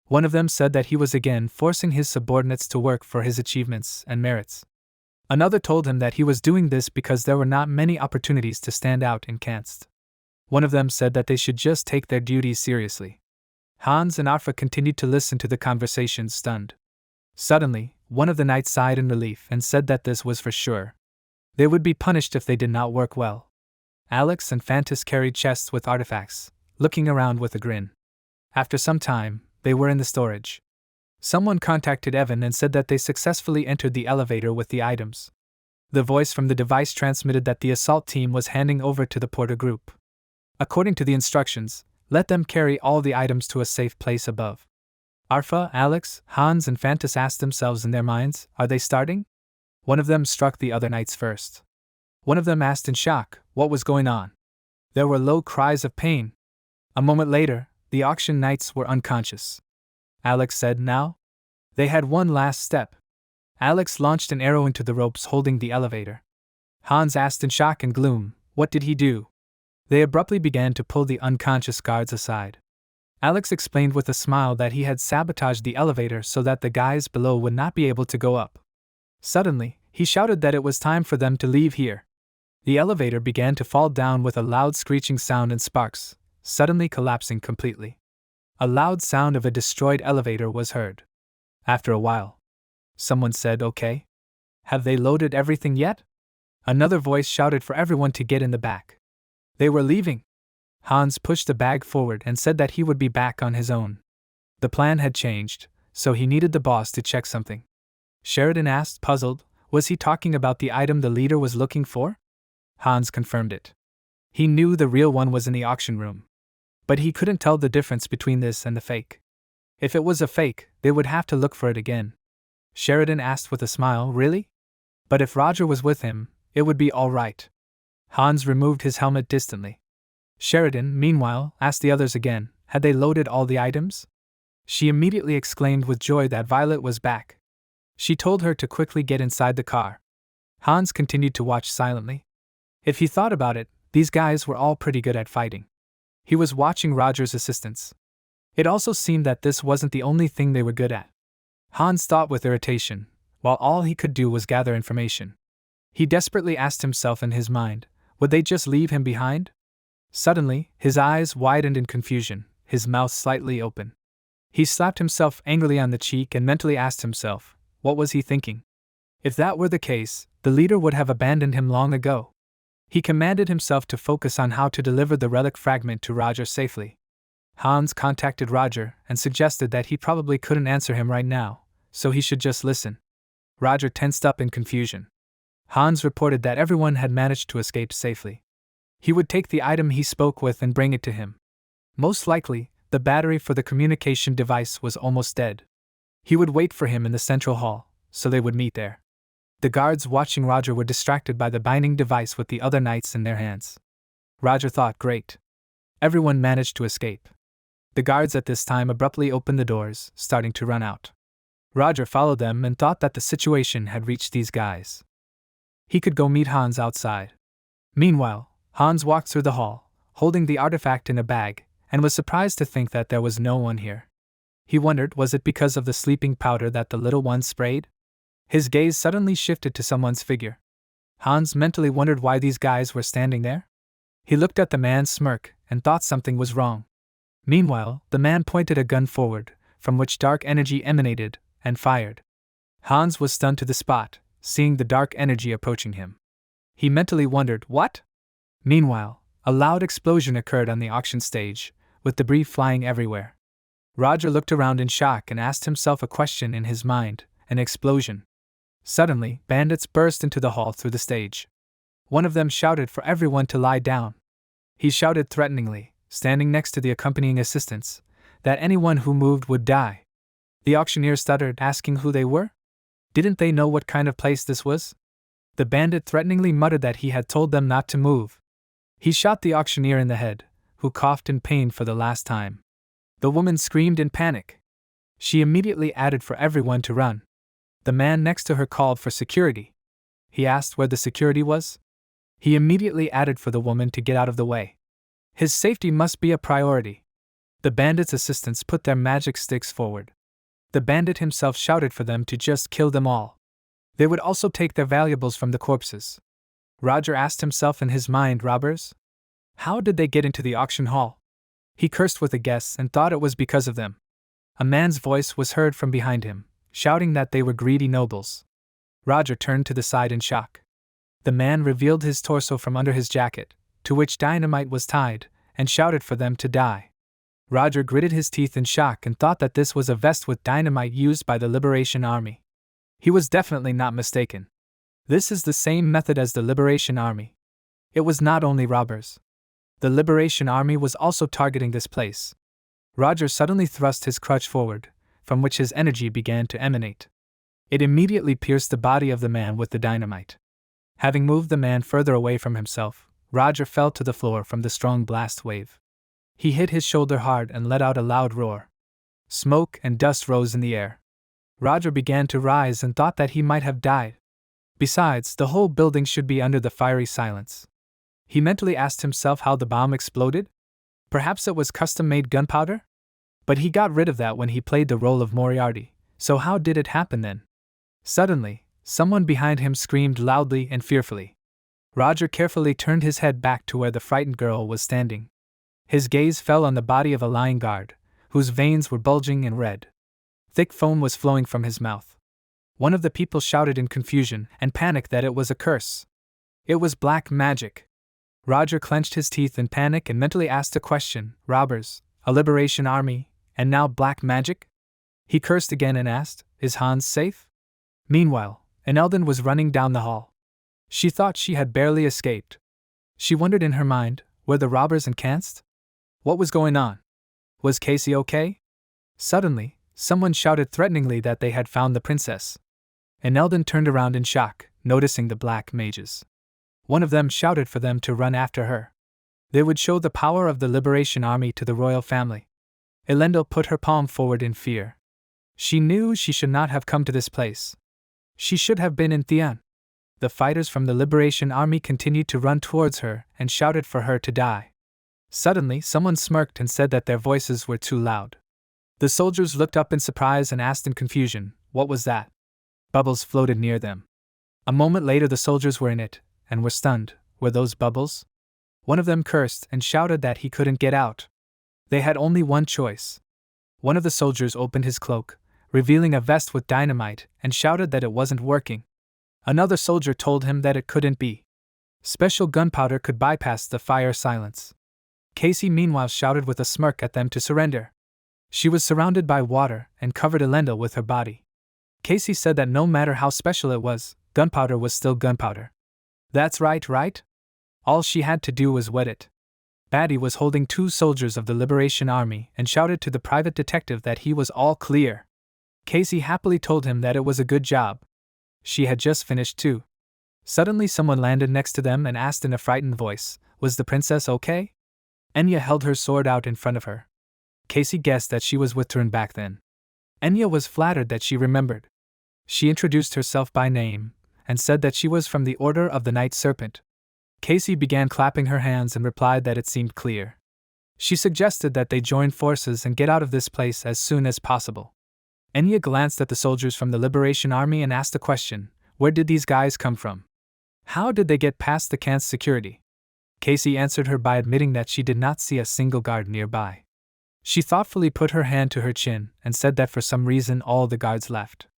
One of them said that he was again forcing his subordinates to work for his achievements and merits. Another told him that he was doing this because there were not many opportunities to stand out in Kanst. One of them said that they should just take their duties seriously. Hans and Arfa continued to listen to the conversation stunned. Suddenly, one of the knights sighed in relief and said that this was for sure. They would be punished if they did not work well. Alex and Fantas carried chests with artifacts, looking around with a grin. After some time, they were in the storage. Someone contacted Evan and said that they successfully entered the elevator with the items. The voice from the device transmitted that the assault team was handing over to the porter group. According to the instructions, let them carry all the items to a safe place above. Arfa, Alex, Hans and Fantas asked themselves in their minds, are they starting? One of them struck the other knights first. One of them asked in shock, what was going on? There were low cries of pain. A moment later, the auction knights were unconscious. Alex said, now? They had one last step. Alex launched an arrow into the ropes holding the elevator. Hans asked in shock and gloom, what did he do? They abruptly began to pull the unconscious guards aside. Alex explained with a smile that he had sabotaged the elevator so that the guys below would not be able to go up. Suddenly, he shouted that it was time for them to leave here. The elevator began to fall down with a loud screeching sound and sparks, suddenly collapsing completely. A loud sound of a destroyed elevator was heard. After a while, someone said, "Okay. Have they loaded everything yet?" Another voice shouted for everyone to get in the back. They were leaving. Hans pushed the bag forward and said that he would be back on his own. The plan had changed, so he needed the boss to check something. Sheridan asked, puzzled, was he talking about the item the leader was looking for? Hans confirmed it. He knew the real one was in the auction room. But he couldn't tell the difference between this and the fake. If it was a fake, they would have to look for it again. Sheridan asked with a smile, really? But if Roger was with him, it would be all right. Hans removed his helmet distantly. Sheridan, meanwhile, asked the others again, had they loaded all the items? She immediately exclaimed with joy that Violet was back. She told her to quickly get inside the car. Hans continued to watch silently. If he thought about it, these guys were all pretty good at fighting. He was watching Roger's assistants. It also seemed that this wasn't the only thing they were good at. Hans thought with irritation, while all he could do was gather information. He desperately asked himself in his mind, would they just leave him behind? Suddenly, his eyes widened in confusion, his mouth slightly open. He slapped himself angrily on the cheek and mentally asked himself, what was he thinking? If that were the case, the leader would have abandoned him long ago. He commanded himself to focus on how to deliver the relic fragment to Roger safely. Hans contacted Roger and suggested that he probably couldn't answer him right now, so he should just listen. Roger tensed up in confusion. Hans reported that everyone had managed to escape safely. He would take the item he spoke with and bring it to him. Most likely, the battery for the communication device was almost dead. He would wait for him in the central hall, so they would meet there. The guards watching Roger were distracted by the binding device with the other knights in their hands. Roger thought, great. Everyone managed to escape. The guards at this time abruptly opened the doors, starting to run out. Roger followed them and thought that the situation had reached these guys. He could go meet Hans outside. Meanwhile, Hans walked through the hall, holding the artifact in a bag, and was surprised to think that there was no one here. He wondered, was it because of the sleeping powder that the little one sprayed? His gaze suddenly shifted to someone's figure. Hans mentally wondered why these guys were standing there. He looked at the man's smirk and thought something was wrong. Meanwhile, the man pointed a gun forward, from which dark energy emanated, and fired. Hans was stunned to the spot, seeing the dark energy approaching him. He mentally wondered, what? Meanwhile, a loud explosion occurred on the auction stage, with debris flying everywhere. Roger looked around in shock and asked himself a question in his mind, an explosion. Suddenly, bandits burst into the hall through the stage. One of them shouted for everyone to lie down. He shouted threateningly, standing next to the accompanying assistants, that anyone who moved would die. The auctioneer stuttered, asking who they were. Didn't they know what kind of place this was? The bandit threateningly muttered that he had told them not to move. He shot the auctioneer in the head, who coughed in pain for the last time. The woman screamed in panic. She immediately added for everyone to run. The man next to her called for security. He asked where the security was. He immediately added for the woman to get out of the way. His safety must be a priority. The bandit's assistants put their magic sticks forward. The bandit himself shouted for them to just kill them all. They would also take their valuables from the corpses. Roger asked himself in his mind, robbers? How did they get into the auction hall? He cursed with a guess and thought it was because of them. A man's voice was heard from behind him, shouting that they were greedy nobles. Roger turned to the side in shock. The man revealed his torso from under his jacket, to which dynamite was tied, and shouted for them to die. Roger gritted his teeth in shock and thought that this was a vest with dynamite used by the Liberation Army. He was definitely not mistaken. This is the same method as the Liberation Army. It was not only robbers. The Liberation Army was also targeting this place. Roger suddenly thrust his crutch forward, from which his energy began to emanate. It immediately pierced the body of the man with the dynamite. Having moved the man further away from himself, Roger fell to the floor from the strong blast wave. He hit his shoulder hard and let out a loud roar. Smoke and dust rose in the air. Roger began to rise and thought that he might have died. Besides, the whole building should be under the fiery silence. He mentally asked himself how the bomb exploded. Perhaps it was custom-made gunpowder? But he got rid of that when he played the role of Moriarty, so how did it happen then? Suddenly, Someone behind him screamed loudly and fearfully. Roger carefully turned his head back to where the frightened girl was standing. His gaze fell on the body of a lying guard, whose veins were bulging and red. Thick foam was flowing from his mouth. One of the people shouted in confusion and panic that it was a curse. It was black magic. Roger clenched his teeth in panic and mentally asked a question: robbers, a liberation army, and now black magic? He cursed again and asked, "Is Hans safe?" Meanwhile, Enelden was running down the hall. She thought she had barely escaped. She wondered in her mind, were the robbers encamped? What was going on? Was Casey okay? Suddenly, someone shouted threateningly that they had found the princess. Enelden turned around in shock, noticing the black mages. One of them shouted for them to run after her. They would show the power of the Liberation Army to the royal family. Elendil put her palm forward in fear. She knew she should not have come to this place. She should have been in Theon. The fighters from the Liberation Army continued to run towards her and shouted for her to die. Suddenly, someone smirked and said that their voices were too loud. The soldiers looked up in surprise and asked in confusion, "What was that?" Bubbles floated near them. A moment later the soldiers were in it, and were stunned. Were those bubbles? One of them cursed and shouted that he couldn't get out. They had only one choice. One of the soldiers opened his cloak, revealing a vest with dynamite, and shouted that it wasn't working. Another soldier told him that it couldn't be. Special gunpowder could bypass the fire silence. Casey meanwhile shouted with a smirk at them to surrender. She was surrounded by water and covered Elendil with her body. Casey said that no matter how special it was, gunpowder was still gunpowder. That's right? All she had to do was wet it. Batty was holding 2 soldiers of the Liberation Army and shouted to the private detective that he was all clear. Casey happily told him that it was a good job. She had just finished too. Suddenly someone landed next to them and asked in a frightened voice, "Was the princess okay?" Enya held her sword out in front of her. Casey guessed that she was with Turin back then. Enya was flattered that she remembered. She introduced herself by name, and said that she was from the Order of the Night Serpent. Casey began clapping her hands and replied that it seemed clear. She suggested that they join forces and get out of this place as soon as possible. Enya glanced at the soldiers from the Liberation Army and asked a question: where did these guys come from? How did they get past the camp's security? Casey answered her by admitting that she did not see a single guard nearby. She thoughtfully put her hand to her chin and said that for some reason all the guards left.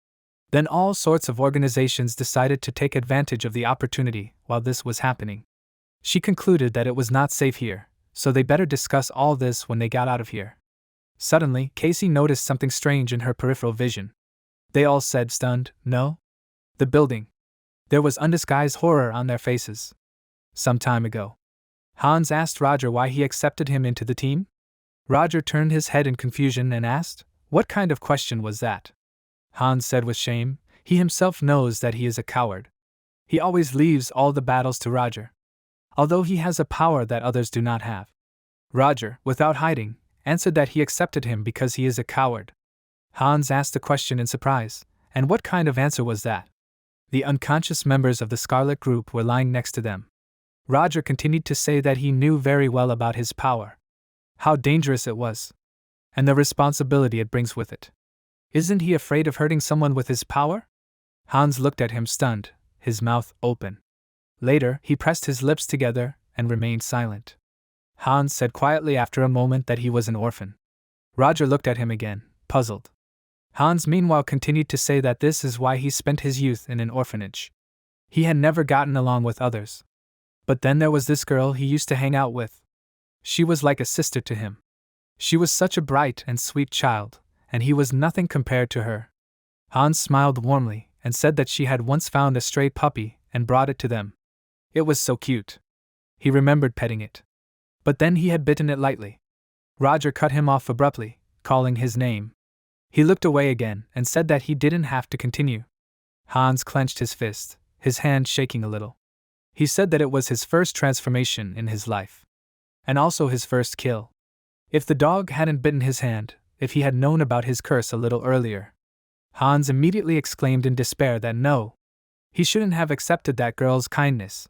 Then all sorts of organizations decided to take advantage of the opportunity while this was happening. She concluded that it was not safe here, so they better discuss all this when they got out of here. Suddenly, Casey noticed something strange in her peripheral vision. They all said, stunned, "No?" The building. There was undisguised horror on their faces. Some time ago, Hans asked Roger why he accepted him into the team. Roger turned his head in confusion and asked, "What kind of question was that?" Hans said with shame, "He himself knows that he is a coward. He always leaves all the battles to Roger, although he has a power that others do not have." Roger, without hiding, answered that he accepted him because he is a coward. Hans asked the question in surprise, "And what kind of answer was that?" The unconscious members of the Scarlet Group were lying next to them. Roger continued to say that he knew very well about his power, how dangerous it was, and the responsibility it brings with it. Isn't he afraid of hurting someone with his power? Hans looked at him stunned, his mouth open. Later, he pressed his lips together and remained silent. Hans said quietly after a moment that he was an orphan. Roger looked at him again, puzzled. Hans meanwhile continued to say that this is why he spent his youth in an orphanage. He had never gotten along with others. But then there was this girl he used to hang out with. She was like a sister to him. She was such a bright and sweet child, and he was nothing compared to her. Hans smiled warmly and said that she had once found a stray puppy and brought it to them. It was so cute. He remembered petting it. But then he had bitten it lightly. Roger cut him off abruptly, calling his name. He looked away again and said that he didn't have to continue. Hans clenched his fist, his hand shaking a little. He said that it was his first transformation in his life. And also his first kill. If the dog hadn't bitten his hand, if he had known about his curse a little earlier. Hans immediately exclaimed in despair that no, he shouldn't have accepted that girl's kindness.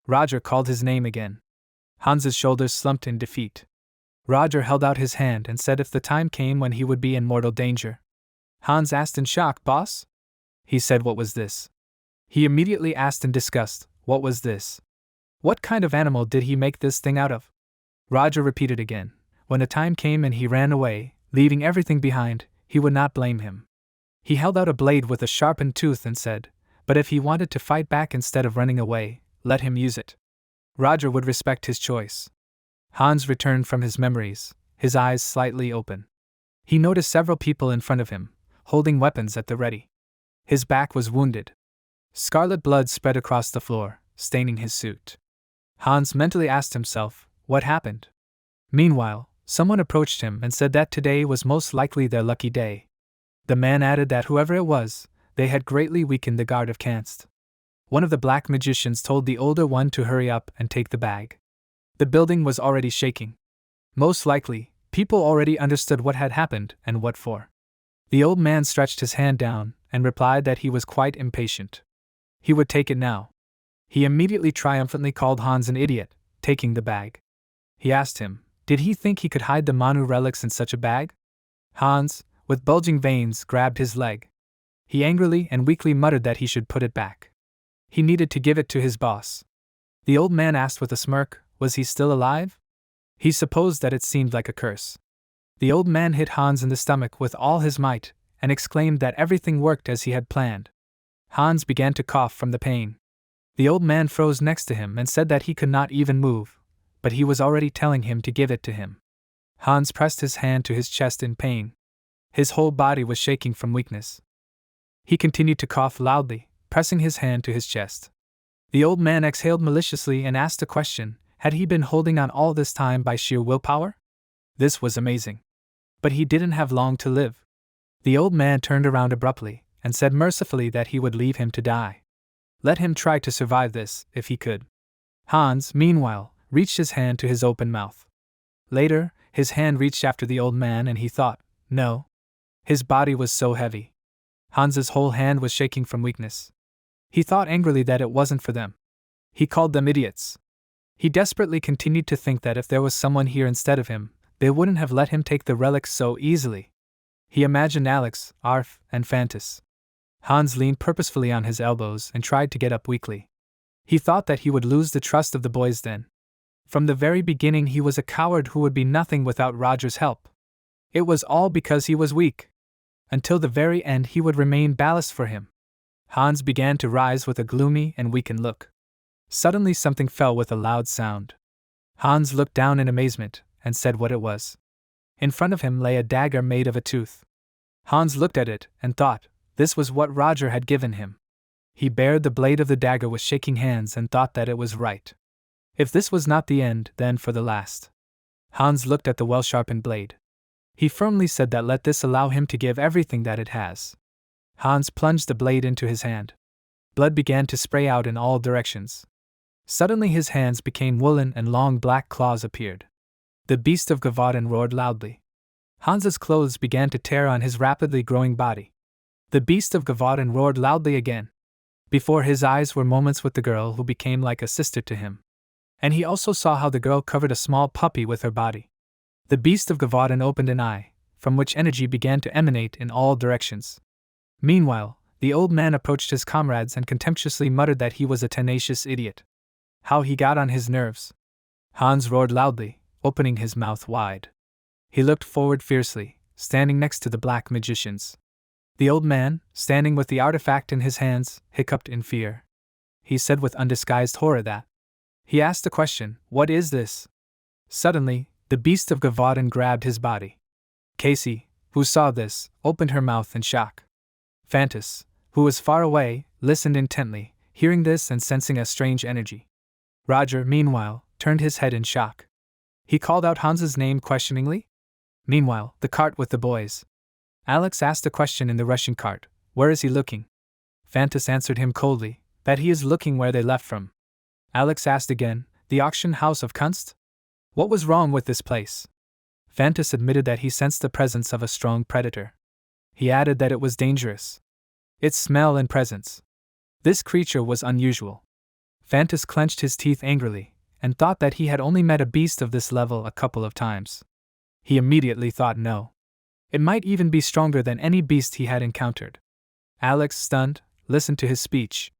Roger called his name again. Hans's shoulders slumped in defeat. Roger held out his hand and said if the time came when he would be in mortal danger. Hans asked in shock, "Boss?" He said, "What was this?" He immediately asked in disgust, what was this? What kind of animal did he make this thing out of? Roger repeated again. When the time came and he ran away, leaving everything behind, he would not blame him. He held out a blade with a sharpened tooth and said, but if he wanted to fight back instead of running away, let him use it. Roger would respect his choice. Hans returned from his memories, his eyes slightly open. He noticed several people in front of him, holding weapons at the ready. His back was wounded. Scarlet blood spread across the floor, staining his suit. Hans mentally asked himself, what happened? Meanwhile, someone approached him and said that today was most likely their lucky day. The man added that whoever it was, they had greatly weakened the guard of Kanst. One of the black magicians told the older one to hurry up and take the bag. The building was already shaking. Most likely, people already understood what had happened and what for. The old man stretched his hand down and replied that he was quite impatient. He would take it now. He immediately triumphantly called Hans an idiot, taking the bag. He asked him, did he think he could hide the Manhu relics in such a bag? Hans, with bulging veins, grabbed his leg. He angrily and weakly muttered that he should put it back. He needed to give it to his boss. The old man asked with a smirk, was he still alive? He supposed that it seemed like a curse. The old man hit Hans in the stomach with all his might, and exclaimed that everything worked as he had planned. Hans began to cough from the pain. The old man froze next to him and said that he could not even move, but he was already telling him to give it to him. Hans pressed his hand to his chest in pain. His whole body was shaking from weakness. He continued to cough loudly, pressing his hand to his chest. The old man exhaled maliciously and asked a question, had he been holding on all this time by sheer willpower? This was amazing. But he didn't have long to live. The old man turned around abruptly and said mercifully that he would leave him to die. Let him try to survive this, if he could. Hans, meanwhile, reached his hand to his open mouth. Later, his hand reached after the old man and he thought, no. His body was so heavy. Hans's whole hand was shaking from weakness. He thought angrily that it wasn't for them. He called them idiots. He desperately continued to think that if there was someone here instead of him, they wouldn't have let him take the relics so easily. He imagined Alex, Arf, and Fantas. Hans leaned purposefully on his elbows and tried to get up weakly. He thought that he would lose the trust of the boys then. From the very beginning he was a coward who would be nothing without Roger's help. It was all because he was weak. Until the very end he would remain ballast for him. Hans began to rise with a gloomy and weakened look. Suddenly something fell with a loud sound. Hans looked down in amazement and said what it was. In front of him lay a dagger made of a tooth. Hans looked at it and thought, this was what Roger had given him. He bared the blade of the dagger with shaking hands and thought that it was right. If this was not the end, then for the last. Hans looked at the well-sharpened blade. He firmly said that let this allow him to give everything that it has. Hans plunged the blade into his hand. Blood began to spray out in all directions. Suddenly his hands became woolen and long black claws appeared. The beast of Gavaden roared loudly. Hans's clothes began to tear on his rapidly growing body. The beast of Gavaden roared loudly again. Before his eyes were moments with the girl who became like a sister to him. And he also saw how the girl covered a small puppy with her body. The beast of Gavaden opened an eye, from which energy began to emanate in all directions. Meanwhile, the old man approached his comrades and contemptuously muttered that he was a tenacious idiot. How he got on his nerves. Hans roared loudly, opening his mouth wide. He looked forward fiercely, standing next to the black magicians. The old man, standing with the artifact in his hands, hiccuped in fear. He said with undisguised horror that. He asked the question, what is this? Suddenly, the beast of Gavaden grabbed his body. Casey, who saw this, opened her mouth in shock. Fantas, who was far away, listened intently, hearing this and sensing a strange energy. Roger, meanwhile, turned his head in shock. He called out Hans's name questioningly. Meanwhile, the cart with the boys. Alex asked a question in the rushing cart, where is he looking? Fantas answered him coldly, that he is looking where they left from. Alex asked again, the auction house of Kunst? What was wrong with this place? Fantas admitted that he sensed the presence of a strong predator. He added that it was dangerous. Its smell and presence. This creature was unusual. Fantas clenched his teeth angrily, and thought that he had only met a beast of this level a couple of times. He immediately thought no. It might even be stronger than any beast he had encountered. Alex, stunned, listened to his speech.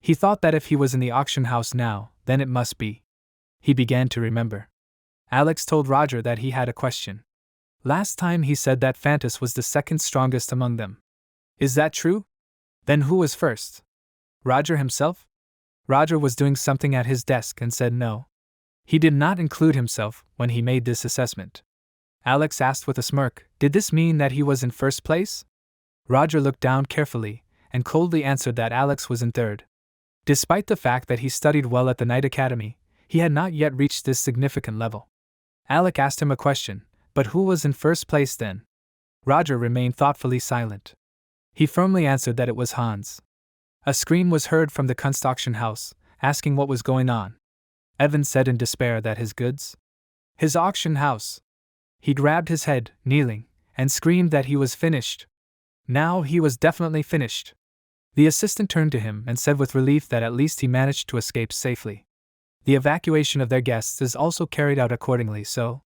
He thought that if he was in the auction house now, then it must be. He began to remember. Alex told Roger that he had a question. Last time he said that Fantas was the second strongest among them. Is that true? Then who was first? Roger himself? Roger was doing something at his desk and said no. He did not include himself when he made this assessment. Alex asked with a smirk, did this mean that he was in first place? Roger looked down carefully and coldly answered that Alex was in third. Despite the fact that he studied well at the Night Academy, he had not yet reached this significant level. Alex asked him a question, but who was in first place then? Roger remained thoughtfully silent. He firmly answered that it was Hans. A scream was heard from the Kunst auction house, asking what was going on. Evan said in despair that his goods? His auction house. He grabbed his head, kneeling, and screamed that he was finished. Now he was definitely finished. The assistant turned to him and said with relief that at least he managed to escape safely. The evacuation of their guests is also carried out accordingly, so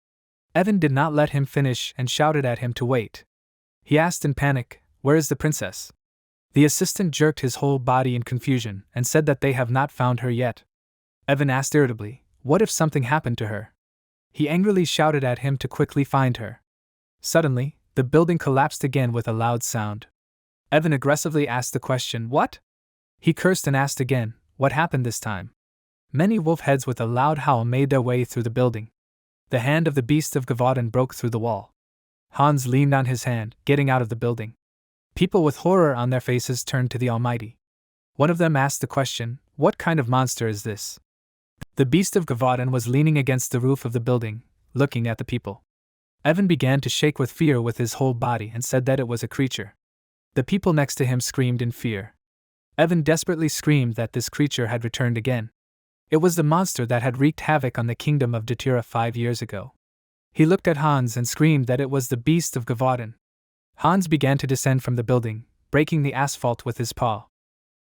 Evan did not let him finish and shouted at him to wait. He asked in panic, where is the princess? The assistant jerked his whole body in confusion and said that they have not found her yet. Evan asked irritably, what if something happened to her? He angrily shouted at him to quickly find her. Suddenly, the building collapsed again with a loud sound. Evan aggressively asked the question, what? He cursed and asked again, what happened this time? Many wolf heads with a loud howl made their way through the building. The hand of the beast of Gavaden broke through the wall. Hans leaned on his hand, getting out of the building. People with horror on their faces turned to the Almighty. One of them asked the question, what kind of monster is this? The beast of Gavaden was leaning against the roof of the building, looking at the people. Evan began to shake with fear with his whole body and said that it was a creature. The people next to him screamed in fear. Evan desperately screamed that this creature had returned again. It was the monster that had wreaked havoc on the kingdom of Datura 5 years ago. He looked at Hans and screamed that it was the beast of Gavaden. Hans began to descend from the building, breaking the asphalt with his paw.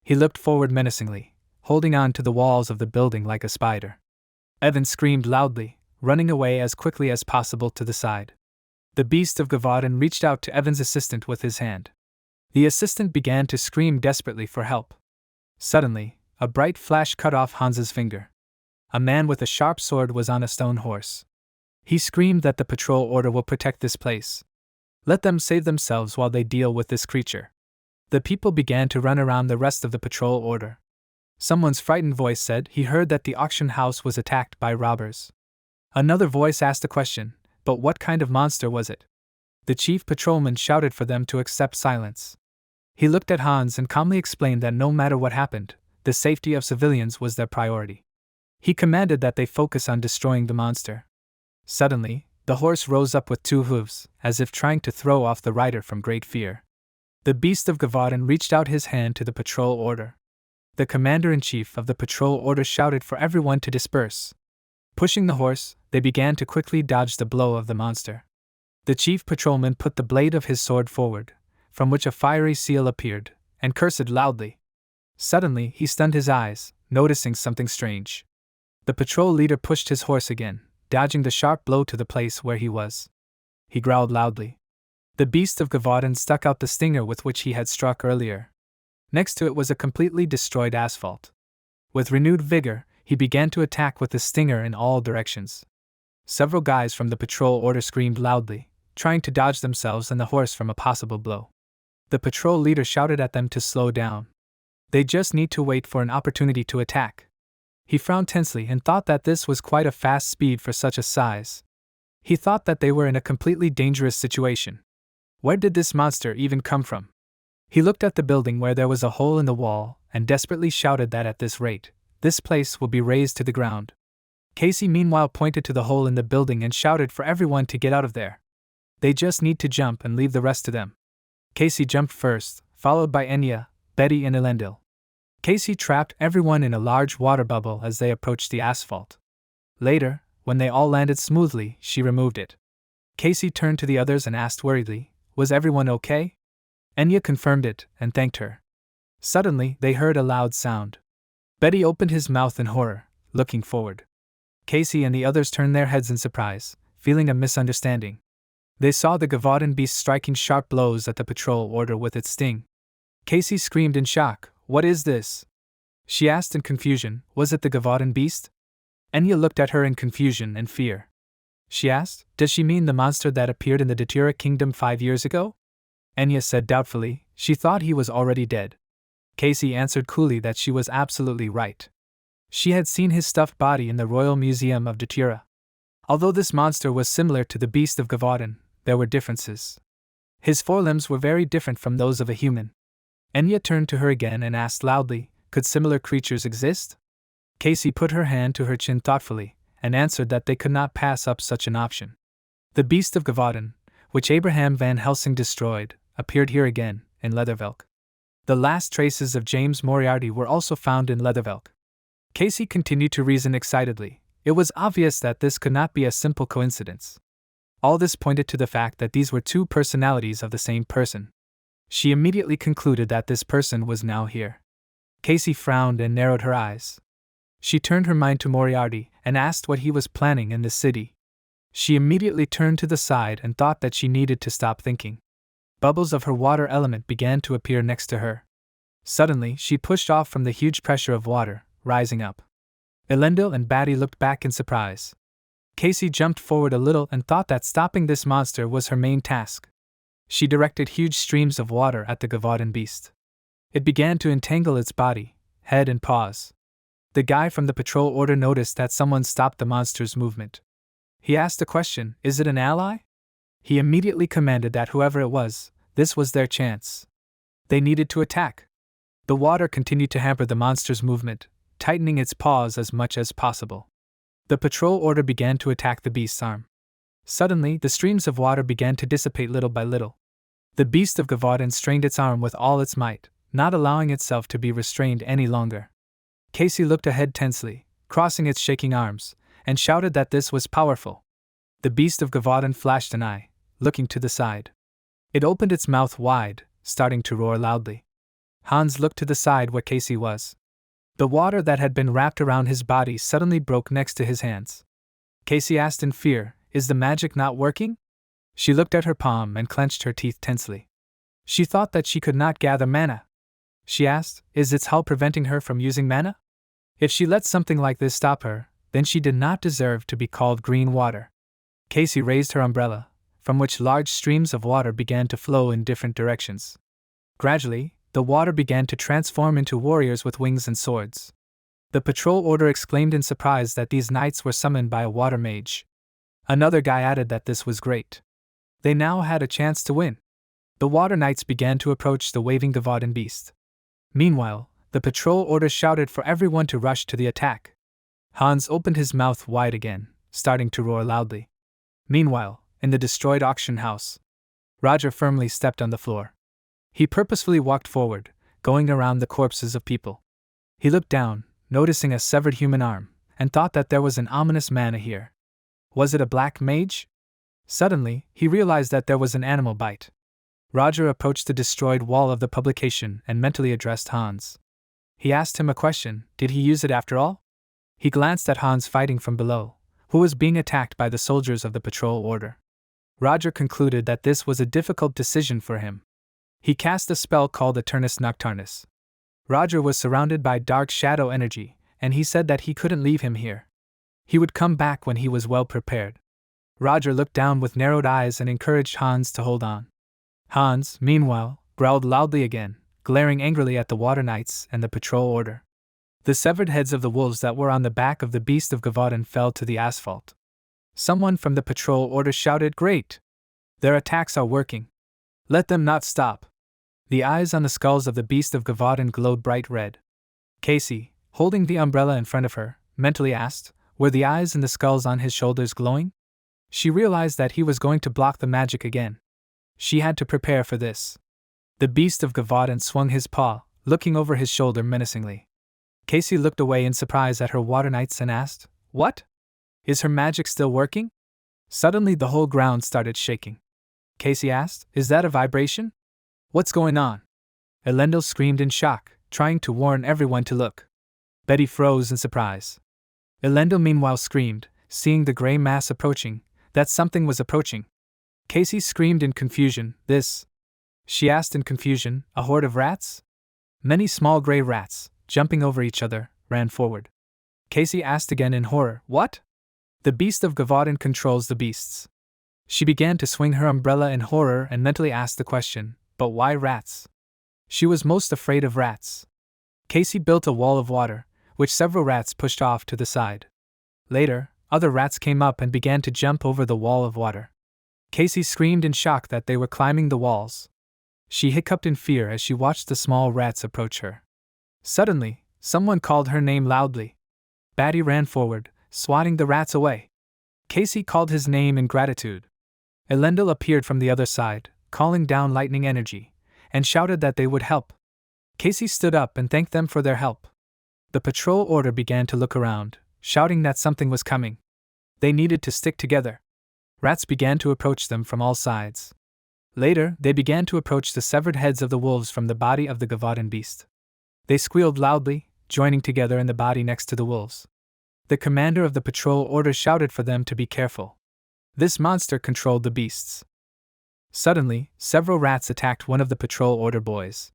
He looked forward menacingly, holding on to the walls of the building like a spider. Evan screamed loudly, running away as quickly as possible to the side. The beast of Gavaden reached out to Evan's assistant with his hand. The assistant began to scream desperately for help. Suddenly, a bright flash cut off Hans's finger. A man with a sharp sword was on a stone horse. He screamed that the patrol order will protect this place. Let them save themselves while they deal with this creature. The people began to run around the rest of the patrol order. Someone's frightened voice said he heard that the auction house was attacked by robbers. Another voice asked a question, but what kind of monster was it? The chief patrolman shouted for them to accept silence. He looked at Hans and calmly explained that no matter what happened, the safety of civilians was their priority. He commanded that they focus on destroying the monster. Suddenly, the horse rose up with 2 hooves, as if trying to throw off the rider from great fear. The beast of Gavaden reached out his hand to the patrol order. The commander-in-chief of the patrol order shouted for everyone to disperse. Pushing the horse, they began to quickly dodge the blow of the monster. The chief patrolman put the blade of his sword forward, from which a fiery seal appeared, and cursed loudly. Suddenly, he stunned his eyes, noticing something strange. The patrol leader pushed his horse again, dodging the sharp blow to the place where he was. He growled loudly. The beast of Gavaden stuck out the stinger with which he had struck earlier. Next to it was a completely destroyed asphalt. With renewed vigor, he began to attack with the stinger in all directions. Several guys from the patrol order screamed loudly, trying to dodge themselves and the horse from a possible blow. The patrol leader shouted at them to slow down. They just need to wait for an opportunity to attack. He frowned tensely and thought that this was quite a fast speed for such a size. He thought that they were in a completely dangerous situation. Where did this monster even come from? He looked at the building where there was a hole in the wall and desperately shouted that at this rate, this place will be razed to the ground. Casey meanwhile pointed to the hole in the building and shouted for everyone to get out of there. They just need to jump and leave the rest to them. Casey jumped first, followed by Enya, Betty and Elendil. Casey trapped everyone in a large water bubble as they approached the asphalt. Later, when they all landed smoothly, she removed it. Casey turned to the others and asked worriedly, was everyone okay? Enya confirmed it and thanked her. Suddenly, they heard a loud sound. Betty opened his mouth in horror, looking forward. Casey and the others turned their heads in surprise, feeling a misunderstanding. They saw the Gavaden beast striking sharp blows at the patrol order with its sting. Casey screamed in shock, "What is this?" She asked in confusion. Was it the Gavadan beast? Enya looked at her in confusion and fear. She asked, does she mean the monster that appeared in the Datura kingdom 5 years ago? Enya said doubtfully, she thought he was already dead. Casey answered coolly that she was absolutely right. She had seen his stuffed body in the Royal Museum of Datura. Although this monster was similar to the beast of Gavadan, there were differences. His forelimbs were very different from those of a human. Enya turned to her again and asked loudly, could similar creatures exist? Casey put her hand to her chin thoughtfully, and answered that they could not pass up such an option. The beast of Gavadan, which Abraham Van Helsing destroyed, appeared here again, in Leathervelk. The last traces of James Moriarty were also found in Leathervelk. Casey continued to reason excitedly. It was obvious that this could not be a simple coincidence. All this pointed to the fact that these were two personalities of the same person. She immediately concluded that this person was now here. Casey frowned and narrowed her eyes. She turned her mind to Moriarty and asked what he was planning in the city. She immediately turned to the side and thought that she needed to stop thinking. Bubbles of her water element began to appear next to her. Suddenly, she pushed off from the huge pressure of water, rising up. Elendil and Batty looked back in surprise. Casey jumped forward a little and thought that stopping this monster was her main task. She directed huge streams of water at the Gavadan beast. It began to entangle its body, head and paws. The guy from the patrol order noticed that someone stopped the monster's movement. He asked a question, is it an ally? He immediately commanded that whoever it was, this was their chance. They needed to attack. The water continued to hamper the monster's movement, tightening its paws as much as possible. The patrol order began to attack the beast's arm. Suddenly, the streams of water began to dissipate little by little. The beast of Gavadan strained its arm with all its might, not allowing itself to be restrained any longer. Casey looked ahead tensely, crossing its shaking arms, and shouted that this was powerful. The beast of Gavadan flashed an eye, looking to the side. It opened its mouth wide, starting to roar loudly. Hans looked to the side where Casey was. The water that had been wrapped around his body suddenly broke next to his hands. Casey asked in fear, is the magic not working? She looked at her palm and clenched her teeth tensely. She thought that she could not gather mana. She asked, is its hull preventing her from using mana? If she let something like this stop her, then she did not deserve to be called green water. Casey raised her umbrella, from which large streams of water began to flow in different directions. Gradually, the water began to transform into warriors with wings and swords. The patrol order exclaimed in surprise that these knights were summoned by a water mage. Another guy added that this was great. They now had a chance to win. The water knights began to approach the waving Gavadan beast. Meanwhile, the patrol order shouted for everyone to rush to the attack. Hans opened his mouth wide again, starting to roar loudly. Meanwhile, in the destroyed auction house, Roger firmly stepped on the floor. He purposefully walked forward, going around the corpses of people. He looked down, noticing a severed human arm, and thought that there was an ominous mana here. Was it a black mage? Suddenly, he realized that there was an animal bite. Roger approached the destroyed wall of the publication and mentally addressed Hans. He asked him a question, did he use it after all? He glanced at Hans fighting from below, who was being attacked by the soldiers of the patrol order. Roger concluded that this was a difficult decision for him. He cast a spell called Eternus Nocturnus. Roger was surrounded by dark shadow energy, and he said that he couldn't leave him here. He would come back when he was well prepared. Roger looked down with narrowed eyes and encouraged Hans to hold on. Hans, meanwhile, growled loudly again, glaring angrily at the water knights and the patrol order. The severed heads of the wolves that were on the back of the beast of Gavadan fell to the asphalt. Someone from the patrol order shouted, "Great! Their attacks are working. Let them not stop." The eyes on the skulls of the beast of Gavadan glowed bright red. Casey, holding the umbrella in front of her, mentally asked, were the eyes and the skulls on his shoulders glowing? She realized that he was going to block the magic again. She had to prepare for this. The beast of Gavadan swung his paw, looking over his shoulder menacingly. Casey looked away in surprise at her water knights and asked, "What? Is her magic still working?" Suddenly the whole ground started shaking. Casey asked, "Is that a vibration? What's going on?" Elendil screamed in shock, trying to warn everyone to look. Betty froze in surprise. Elendil meanwhile screamed, seeing the gray mass approaching, that something was approaching. Casey screamed in confusion, "This?" She asked in confusion, "A horde of rats?" Many small gray rats, jumping over each other, ran forward. Casey asked again in horror, "What?" "The beast of Gavaudin controls the beasts." She began to swing her umbrella in horror and mentally asked the question, "But why rats?" She was most afraid of rats. Casey built a wall of water, which several rats pushed off to the side. Later, other rats came up and began to jump over the wall of water. Casey screamed in shock that they were climbing the walls. She hiccuped in fear as she watched the small rats approach her. Suddenly, someone called her name loudly. Batty ran forward, swatting the rats away. Casey called his name in gratitude. Elendil appeared from the other side, calling down lightning energy, and shouted that they would help. Casey stood up and thanked them for their help. The patrol order began to look around, shouting that something was coming. They needed to stick together. Rats began to approach them from all sides. Later, they began to approach the severed heads of the wolves from the body of the Gavaudin beast. They squealed loudly, joining together in the body next to the wolves. The commander of the patrol order shouted for them to be careful. This monster controlled the beasts. Suddenly, several rats attacked one of the patrol order boys.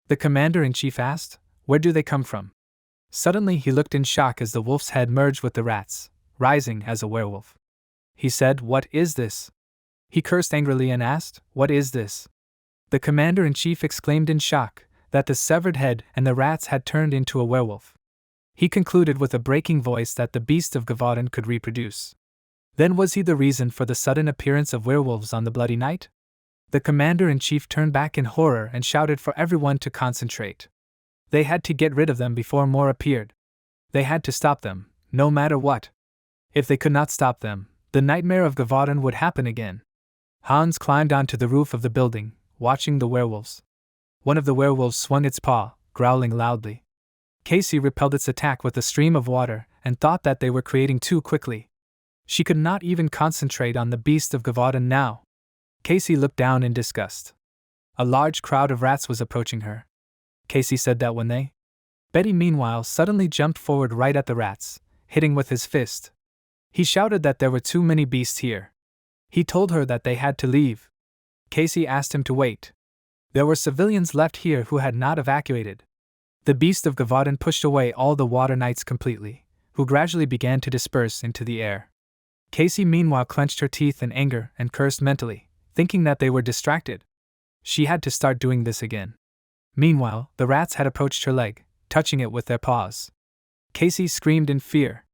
The commander-in-chief asked, "Where do they come from?" Suddenly he looked in shock as the wolf's head merged with the rats, rising as a werewolf. He said, "What is this?" He cursed angrily and asked, "What is this?" The commander-in-chief exclaimed in shock that the severed head and the rats had turned into a werewolf. He concluded with a breaking voice that the beast of Gavaudin could reproduce. Then was he the reason for the sudden appearance of werewolves on the bloody night? The commander-in-chief turned back in horror and shouted for everyone to concentrate. They had to get rid of them before more appeared. They had to stop them, no matter what. If they could not stop them, the nightmare of Gavaudin would happen again. Hans climbed onto the roof of the building, watching the werewolves. One of the werewolves swung its paw, growling loudly. Casey repelled its attack with a stream of water and thought that they were creating too quickly. She could not even concentrate on the beast of Gavaudin now. Casey looked down in disgust. A large crowd of rats was approaching her. Casey said that when they... Betty meanwhile suddenly jumped forward right at the rats, hitting with his fist. He shouted that there were too many beasts here. He told her that they had to leave. Casey asked him to wait. There were civilians left here who had not evacuated. The beast of Gavaudin pushed away all the water knights completely, who gradually began to disperse into the air. Casey meanwhile clenched her teeth in anger and cursed mentally, thinking that they were distracted. She had to start doing this again. Meanwhile, the rats had approached her leg, touching it with their paws. Casey screamed in fear.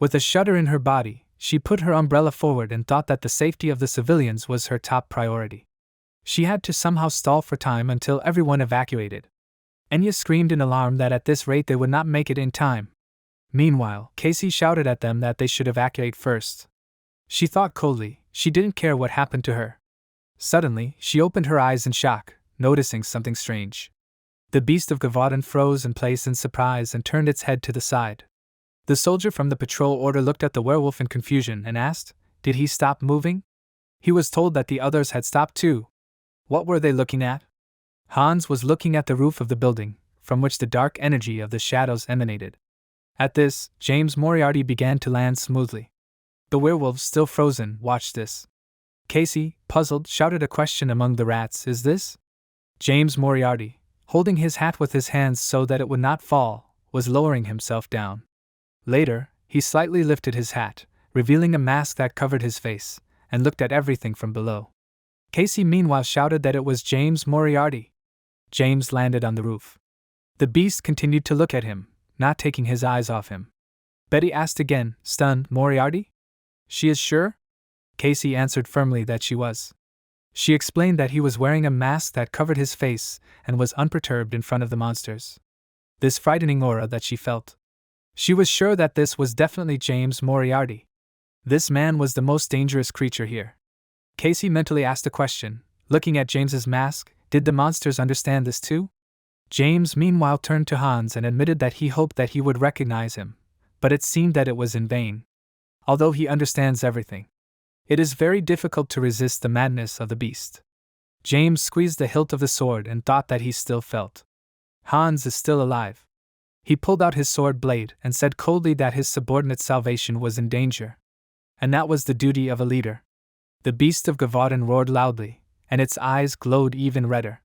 With a shudder in her body, she put her umbrella forward and thought that the safety of the civilians was her top priority. She had to somehow stall for time until everyone evacuated. Enya screamed in alarm that at this rate they would not make it in time. Meanwhile, Casey shouted at them that they should evacuate first. She thought coldly, she didn't care what happened to her. Suddenly, she opened her eyes in shock, noticing something strange. The beast of Gavaudin froze in place in surprise and turned its head to the side. The soldier from the patrol order looked at the werewolf in confusion and asked, "Did he stop moving?" He was told that the others had stopped too. What were they looking at? Hans was looking at the roof of the building, from which the dark energy of the shadows emanated. At this, James Moriarty began to land smoothly. The werewolves, still frozen, watched this. Casey, puzzled, shouted a question among the rats, "Is this?" James Moriarty, holding his hat with his hands so that it would not fall, was lowering himself down. Later, he slightly lifted his hat, revealing a mask that covered his face, and looked at everything from below. Casey meanwhile shouted that it was James Moriarty. James landed on the roof. The beast continued to look at him, not taking his eyes off him. Betty asked again, stunned, "Moriarty? She is sure?" Casey answered firmly that she was. She explained that he was wearing a mask that covered his face and was unperturbed in front of the monsters. This frightening aura that she felt. She was sure that this was definitely James Moriarty. This man was the most dangerous creature here. Casey mentally asked a question, looking at James's mask. Did the monsters understand this too? James meanwhile turned to Hans and admitted that he hoped that he would recognize him, but it seemed that it was in vain. Although he understands everything, it is very difficult to resist the madness of the beast. James squeezed the hilt of the sword and thought that he still felt. Hans is still alive. He pulled out his sword blade and said coldly that his subordinate's salvation was in danger. And that was the duty of a leader. The beast of Gavaudin roared loudly, and its eyes glowed even redder.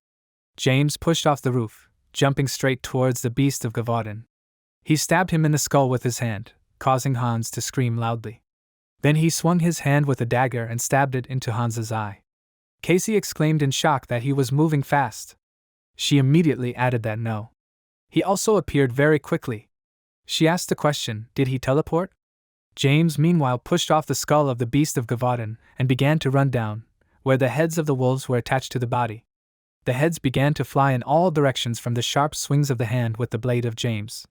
James pushed off the roof, jumping straight towards the beast of Gavaden. He stabbed him in the skull with his hand, causing Hans to scream loudly. Then he swung his hand with a dagger and stabbed it into Hans's eye. Casey exclaimed in shock that he was moving fast. She immediately added that no. He also appeared very quickly. She asked the question, did he teleport? James meanwhile pushed off the skull of the beast of Gavaden and began to run down, where the heads of the wolves were attached to the body. The heads began to fly in all directions from the sharp swings of the hand with the blade of James.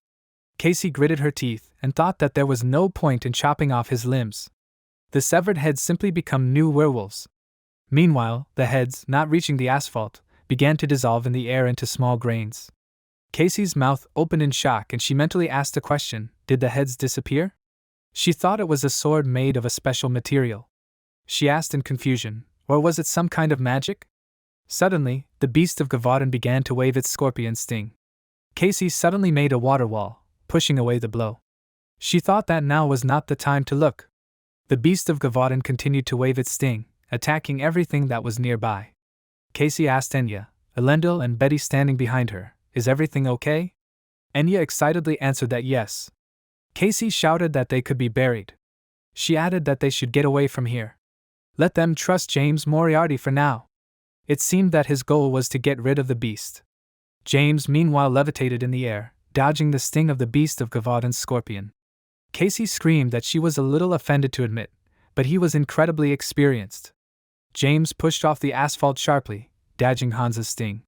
Casey gritted her teeth and thought that there was no point in chopping off his limbs. The severed heads simply become new werewolves. Meanwhile, the heads, not reaching the asphalt, began to dissolve in the air into small grains. Casey's mouth opened in shock and she mentally asked the question, did the heads disappear? She thought it was a sword made of a special material. She asked in confusion, or was it some kind of magic? Suddenly, the beast of Gavaden began to wave its scorpion sting. Casey suddenly made a water wall, pushing away the blow. She thought that now was not the time to look. The beast of Gavaden continued to wave its sting, attacking everything that was nearby. Casey asked Enya, Elendil and Betty standing behind her, is everything okay? Enya excitedly answered that yes. Casey shouted that they could be buried. She added that they should get away from here. Let them trust James Moriarty for now. It seemed that his goal was to get rid of the beast. James meanwhile levitated in the air, dodging the sting of the beast of Gavaden's scorpion. Casey screamed that she was a little offended to admit, but he was incredibly experienced. James pushed off the asphalt sharply, dodging Hans's sting.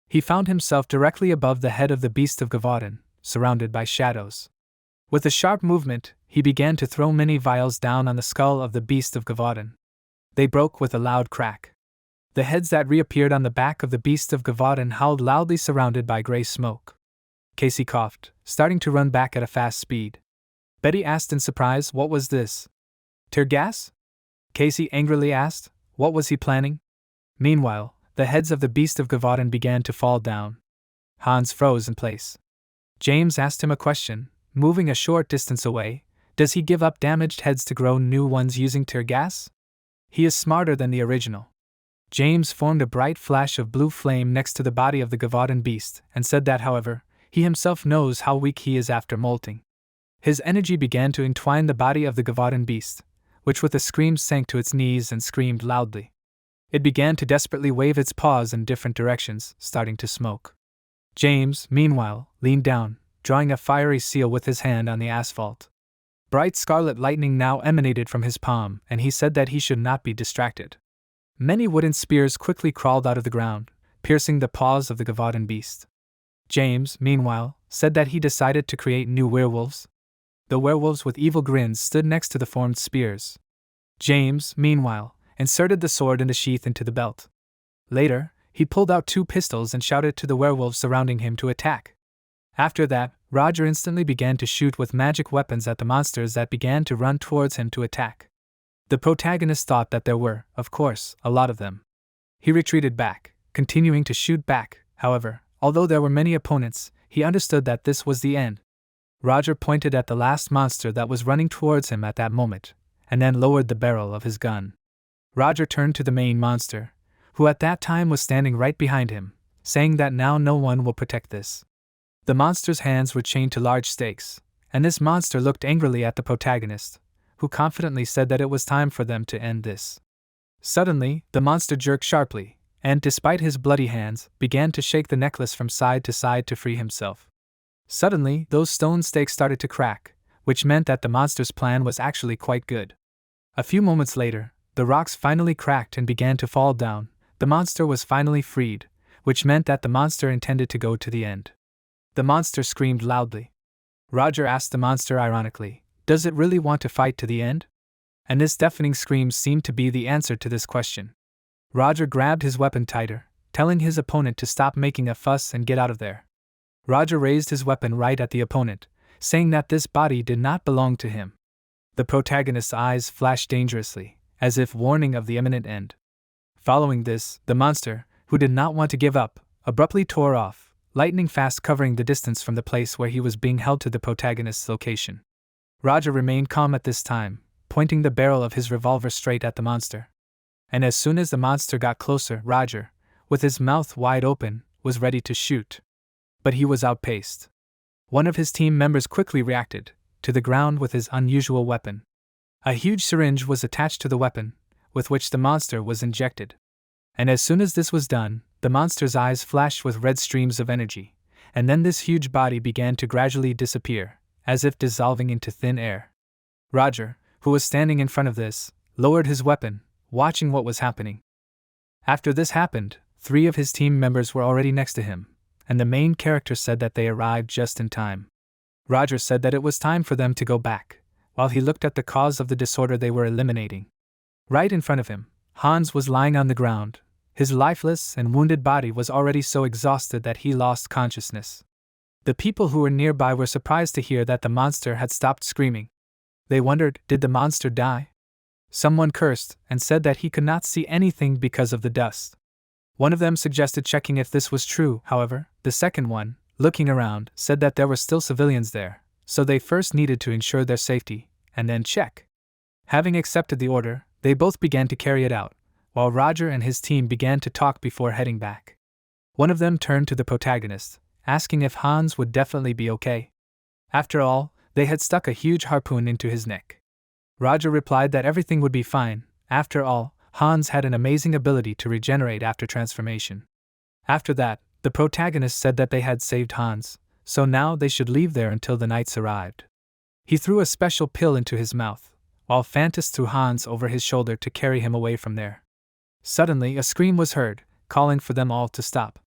He found himself directly above the head of the beast of Gavaden, surrounded by shadows. With a sharp movement, he began to throw many vials down on the skull of the beast of Gavaden. They broke with a loud crack. The heads that reappeared on the back of the beast of Gavaden howled loudly, surrounded by gray smoke. Casey coughed, starting to run back at a fast speed. Betty asked in surprise, what was this? Tear gas? Casey angrily asked, what was he planning? Meanwhile, the heads of the beast of Gavaden began to fall down. Hans froze in place. James asked him a question, moving a short distance away. Does he give up damaged heads to grow new ones using tear gas? He is smarter than the original. James formed a bright flash of blue flame next to the body of the Gavaden beast and said that, however, he himself knows how weak he is after molting. His energy began to entwine the body of the Gavaden beast, which with a scream sank to its knees and screamed loudly. It began to desperately wave its paws in different directions, starting to smoke. James, meanwhile, leaned down, drawing a fiery seal with his hand on the asphalt. Bright scarlet lightning now emanated from his palm, and he said that he should not be distracted. Many wooden spears quickly crawled out of the ground, piercing the paws of the Gavaden beast. James, meanwhile, said that he decided to create new werewolves. The werewolves with evil grins stood next to the formed spears. James, meanwhile, inserted the sword in the sheath into the belt. Later, he pulled out 2 pistols and shouted to the werewolves surrounding him to attack. After that, Roger instantly began to shoot with magic weapons at the monsters that began to run towards him to attack. The protagonist thought that there were, of course, a lot of them. He retreated back, continuing to shoot back. However, although there were many opponents, he understood that this was the end. Roger pointed at the last monster that was running towards him at that moment, and then lowered the barrel of his gun. Roger turned to the main monster, who at that time was standing right behind him, saying that now no one will protect this. The monster's hands were chained to large stakes, and this monster looked angrily at the protagonist, who confidently said that it was time for them to end this. Suddenly, the monster jerked sharply, and despite his bloody hands, began to shake the necklace from side to side to free himself. Suddenly, those stone stakes started to crack, which meant that the monster's plan was actually quite good. A few moments later, the rocks finally cracked and began to fall down. The monster was finally freed, which meant that the monster intended to go to the end. The monster screamed loudly. Roger asked the monster ironically, does it really want to fight to the end? And this deafening scream seemed to be the answer to this question. Roger grabbed his weapon tighter, telling his opponent to stop making a fuss and get out of there. Roger raised his weapon right at the opponent, saying that this body did not belong to him. The protagonist's eyes flashed dangerously, as if warning of the imminent end. Following this, the monster, who did not want to give up, abruptly tore off, lightning fast covering the distance from the place where he was being held to the protagonist's location. Roger remained calm at this time, pointing the barrel of his revolver straight at the monster. And as soon as the monster got closer, Roger, with his mouth wide open, was ready to shoot. But he was outpaced. One of his team members quickly reacted to the ground with his unusual weapon. A huge syringe was attached to the weapon, with which the monster was injected. And as soon as this was done, the monster's eyes flashed with red streams of energy, and then this huge body began to gradually disappear, as if dissolving into thin air. Roger, who was standing in front of this, lowered his weapon, watching what was happening. After this happened, 3 of his team members were already next to him, and the main character said that they arrived just in time. Roger said that it was time for them to go back, while he looked at the cause of the disorder they were eliminating. Right in front of him, Hans was lying on the ground. His lifeless and wounded body was already so exhausted that he lost consciousness. The people who were nearby were surprised to hear that the monster had stopped screaming. They wondered, did the monster die? Someone cursed and said that he could not see anything because of the dust. One of them suggested checking if this was true. However, the second one, looking around, said that there were still civilians there, so they first needed to ensure their safety, and then check. Having accepted the order, they both began to carry it out, while Roger and his team began to talk before heading back. One of them turned to the protagonist, asking if Hans would definitely be okay. After all, they had stuck a huge harpoon into his neck. Roger replied that everything would be fine. After all, Hans had an amazing ability to regenerate after transformation. After that, the protagonist said that they had saved Hans, so now they should leave there until the knights arrived. He threw a special pill into his mouth, while Fantas threw Hans over his shoulder to carry him away from there. Suddenly, a scream was heard, calling for them all to stop.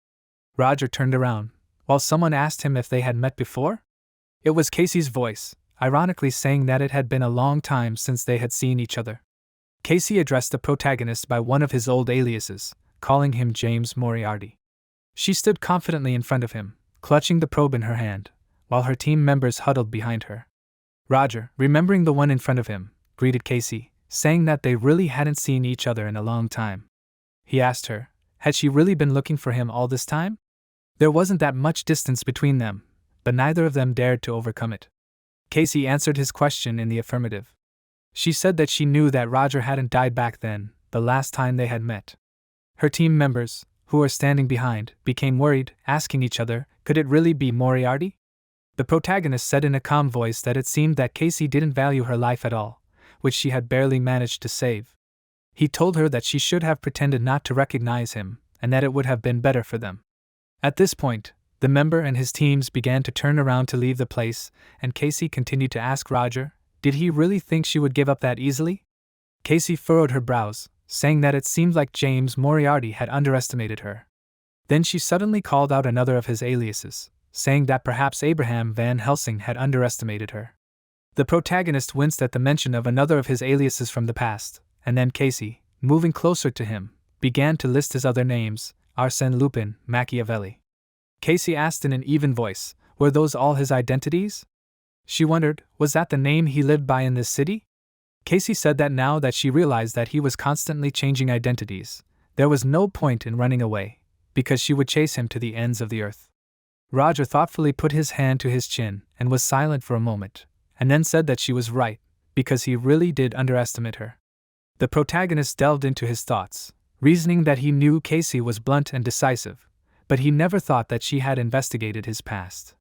Roger turned around, while someone asked him if they had met before. It was Casey's voice, ironically saying that it had been a long time since they had seen each other. Casey addressed the protagonist by one of his old aliases, calling him James Moriarty. She stood confidently in front of him, clutching the probe in her hand, while her team members huddled behind her. Roger, remembering the one in front of him, greeted Casey, saying that they really hadn't seen each other in a long time. He asked her, had she really been looking for him all this time? There wasn't that much distance between them, but neither of them dared to overcome it. Casey answered his question in the affirmative. She said that she knew that Roger hadn't died back then, the last time they had met. Her team members, who were standing behind, became worried, asking each other, could it really be Moriarty? The protagonist said in a calm voice that it seemed that Casey didn't value her life at all, which she had barely managed to save. He told her that she should have pretended not to recognize him, and that it would have been better for them. At this point, the member and his teams began to turn around to leave the place, and Casey continued to ask Roger, did he really think she would give up that easily? Casey furrowed her brows, saying that it seemed like James Moriarty had underestimated her. Then she suddenly called out another of his aliases, saying that perhaps Abraham Van Helsing had underestimated her. The protagonist winced at the mention of another of his aliases from the past, and then Casey, moving closer to him, began to list his other names, Arsène Lupin, Machiavelli. Casey asked in an even voice, were those all his identities? She wondered, was that the name he lived by in this city? Casey said that now that she realized that he was constantly changing identities, there was no point in running away, because she would chase him to the ends of the earth. Roger thoughtfully put his hand to his chin and was silent for a moment, and then said that she was right, because he really did underestimate her. The protagonist delved into his thoughts, reasoning that he knew Casey was blunt and decisive, but he never thought that she had investigated his past.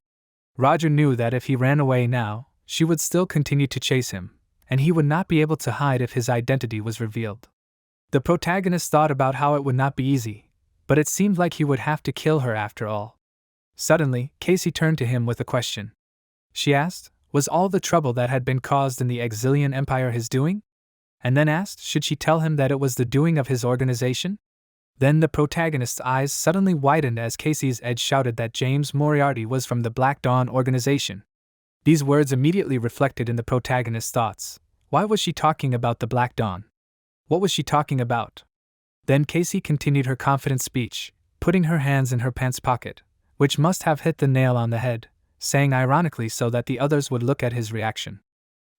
Roger knew that if he ran away now, she would still continue to chase him, and he would not be able to hide if his identity was revealed. The protagonist thought about how it would not be easy, but it seemed like he would have to kill her after all. Suddenly, Casey turned to him with a question. She asked, was all the trouble that had been caused in the Exilian Empire his doing? And then asked, should she tell him that it was the doing of his organization? Then the protagonist's eyes suddenly widened as Casey's edge shouted that James Moriarty was from the Black Dawn organization. These words immediately reflected in the protagonist's thoughts. Why was she talking about the Black Dawn? What was she talking about? Then Casey continued her confident speech, putting her hands in her pants pocket, which must have hit the nail on the head, saying ironically so that the others would look at his reaction.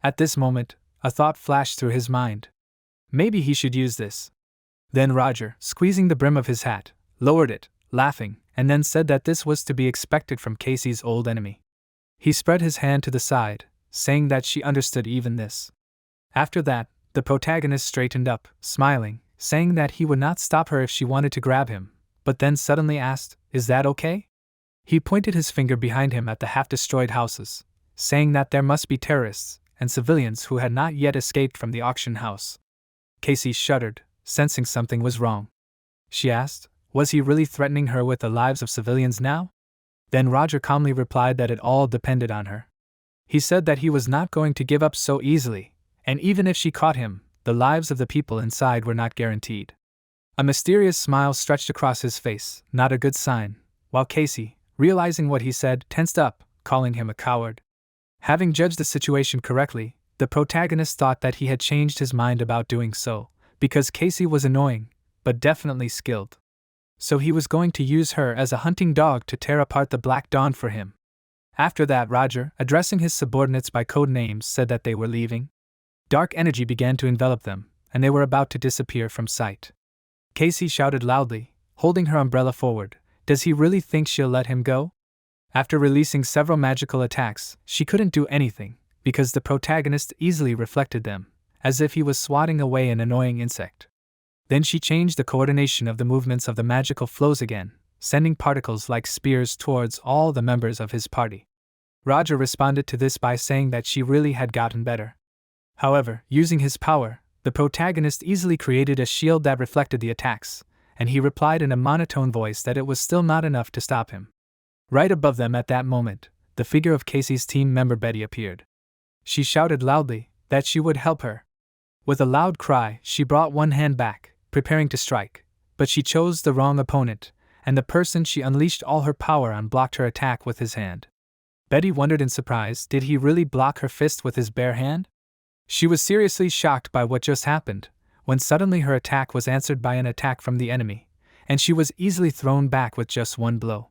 At this moment, a thought flashed through his mind. Maybe he should use this. Then Roger, squeezing the brim of his hat, lowered it, laughing, and then said that this was to be expected from Casey's old enemy. He spread his hand to the side, saying that she understood even this. After that, the protagonist straightened up, smiling, saying that he would not stop her if she wanted to grab him, but then suddenly asked, is that okay? He pointed his finger behind him at the half-destroyed houses, saying that there must be terrorists and civilians who had not yet escaped from the auction house. Casey shuddered, sensing something was wrong. She asked, was he really threatening her with the lives of civilians now? Then Roger calmly replied that it all depended on her. He said that he was not going to give up so easily, and even if she caught him, the lives of the people inside were not guaranteed. A mysterious smile stretched across his face, not a good sign, while Casey, realizing what he said, tensed up, calling him a coward. Having judged the situation correctly, the protagonist thought that he had changed his mind about doing so, because Casey was annoying, but definitely skilled. So he was going to use her as a hunting dog to tear apart the Black Dawn for him. After that, Roger, addressing his subordinates by code names, said that they were leaving. Dark energy began to envelop them, and they were about to disappear from sight. Casey shouted loudly, holding her umbrella forward, does he really think she'll let him go? After releasing several magical attacks, she couldn't do anything, because the protagonist easily reflected them, as if he was swatting away an annoying insect. Then she changed the coordination of the movements of the magical flows again, sending particles like spears towards all the members of his party. Roger responded to this by saying that she really had gotten better. However, using his power, the protagonist easily created a shield that reflected the attacks, and he replied in a monotone voice that it was still not enough to stop him. Right above them at that moment, the figure of Casey's team member Betty appeared. She shouted loudly that she would help her. With a loud cry, she brought one hand back, preparing to strike, but she chose the wrong opponent, and the person she unleashed all her power on blocked her attack with his hand. Betty wondered in surprise, did he really block her fist with his bare hand? She was seriously shocked by what just happened, when suddenly her attack was answered by an attack from the enemy, and she was easily thrown back with just one blow.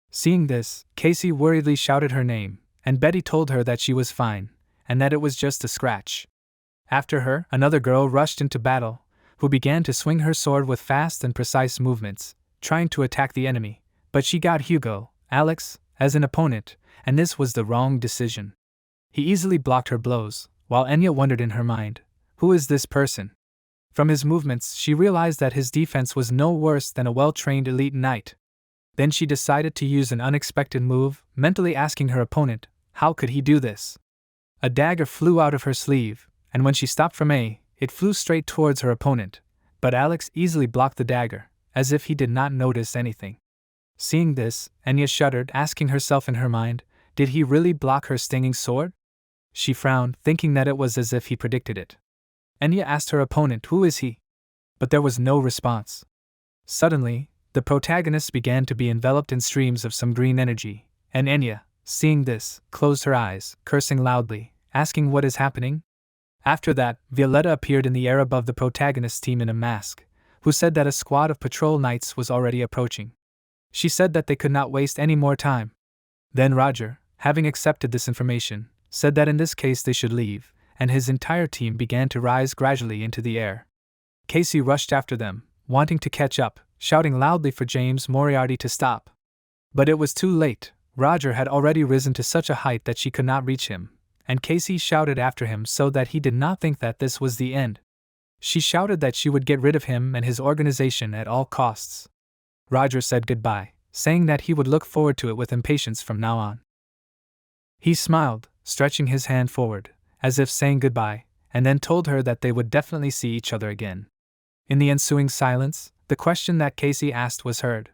Seeing this, Casey worriedly shouted her name, and Betty told her that she was fine, and that it was just a scratch. After her, another girl rushed into battle, who began to swing her sword with fast and precise movements, trying to attack the enemy, but she got Hugo, Alex, as an opponent, and this was the wrong decision. He easily blocked her blows, while Enya wondered in her mind, who is this person? From his movements, she realized that his defense was no worse than a well-trained elite knight. Then she decided to use an unexpected move, mentally asking her opponent, how could he do this? A dagger flew out of her sleeve, and when she stopped from it flew straight towards her opponent, but Alex easily blocked the dagger, as if he did not notice anything. Seeing this, Enya shuddered, asking herself in her mind, did he really block her stinging sword? She frowned, thinking that it was as if he predicted it. Enya asked her opponent, who is he? But there was no response. Suddenly, the protagonist began to be enveloped in streams of some green energy, and Enya, seeing this, closed her eyes, cursing loudly, asking what is happening? After that, Violetta appeared in the air above the protagonist's team in a mask, who said that a squad of patrol knights was already approaching. She said that they could not waste any more time. Then Roger, having accepted this information, said that in this case they should leave, and his entire team began to rise gradually into the air. Casey rushed after them, wanting to catch up, shouting loudly for James Moriarty to stop. But it was too late. Roger had already risen to such a height that she could not reach him, and Casey shouted after him so that he did not think that this was the end. She shouted that she would get rid of him and his organization at all costs. Roger said goodbye, saying that he would look forward to it with impatience from now on. He smiled, stretching his hand forward, as if saying goodbye, and then told her that they would definitely see each other again. In the ensuing silence, the question that Casey asked was heard.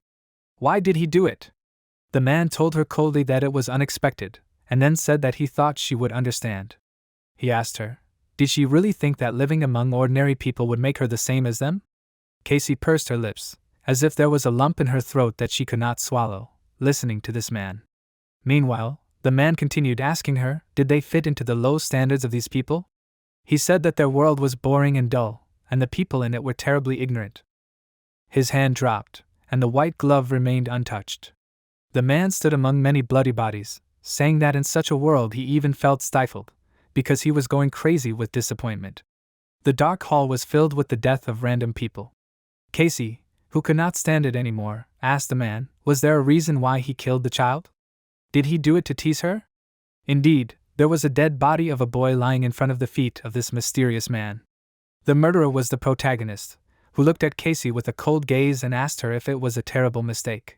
Why did he do it? The man told her coldly that it was unexpected, and then said that he thought she would understand. He asked her, did she really think that living among ordinary people would make her the same as them? Casey pursed her lips, as if there was a lump in her throat that she could not swallow, listening to this man. Meanwhile, the man continued asking her, did they fit into the low standards of these people? He said that their world was boring and dull, and the people in it were terribly ignorant. His hand dropped, and the white glove remained untouched. The man stood among many bloody bodies, saying that in such a world he even felt stifled, because he was going crazy with disappointment. The dark hall was filled with the death of random people. Casey, who could not stand it anymore, asked the man, was there a reason why he killed the child? Did he do it to tease her? Indeed, there was a dead body of a boy lying in front of the feet of this mysterious man. The murderer was the protagonist, who looked at Casey with a cold gaze and asked her if it was a terrible mistake.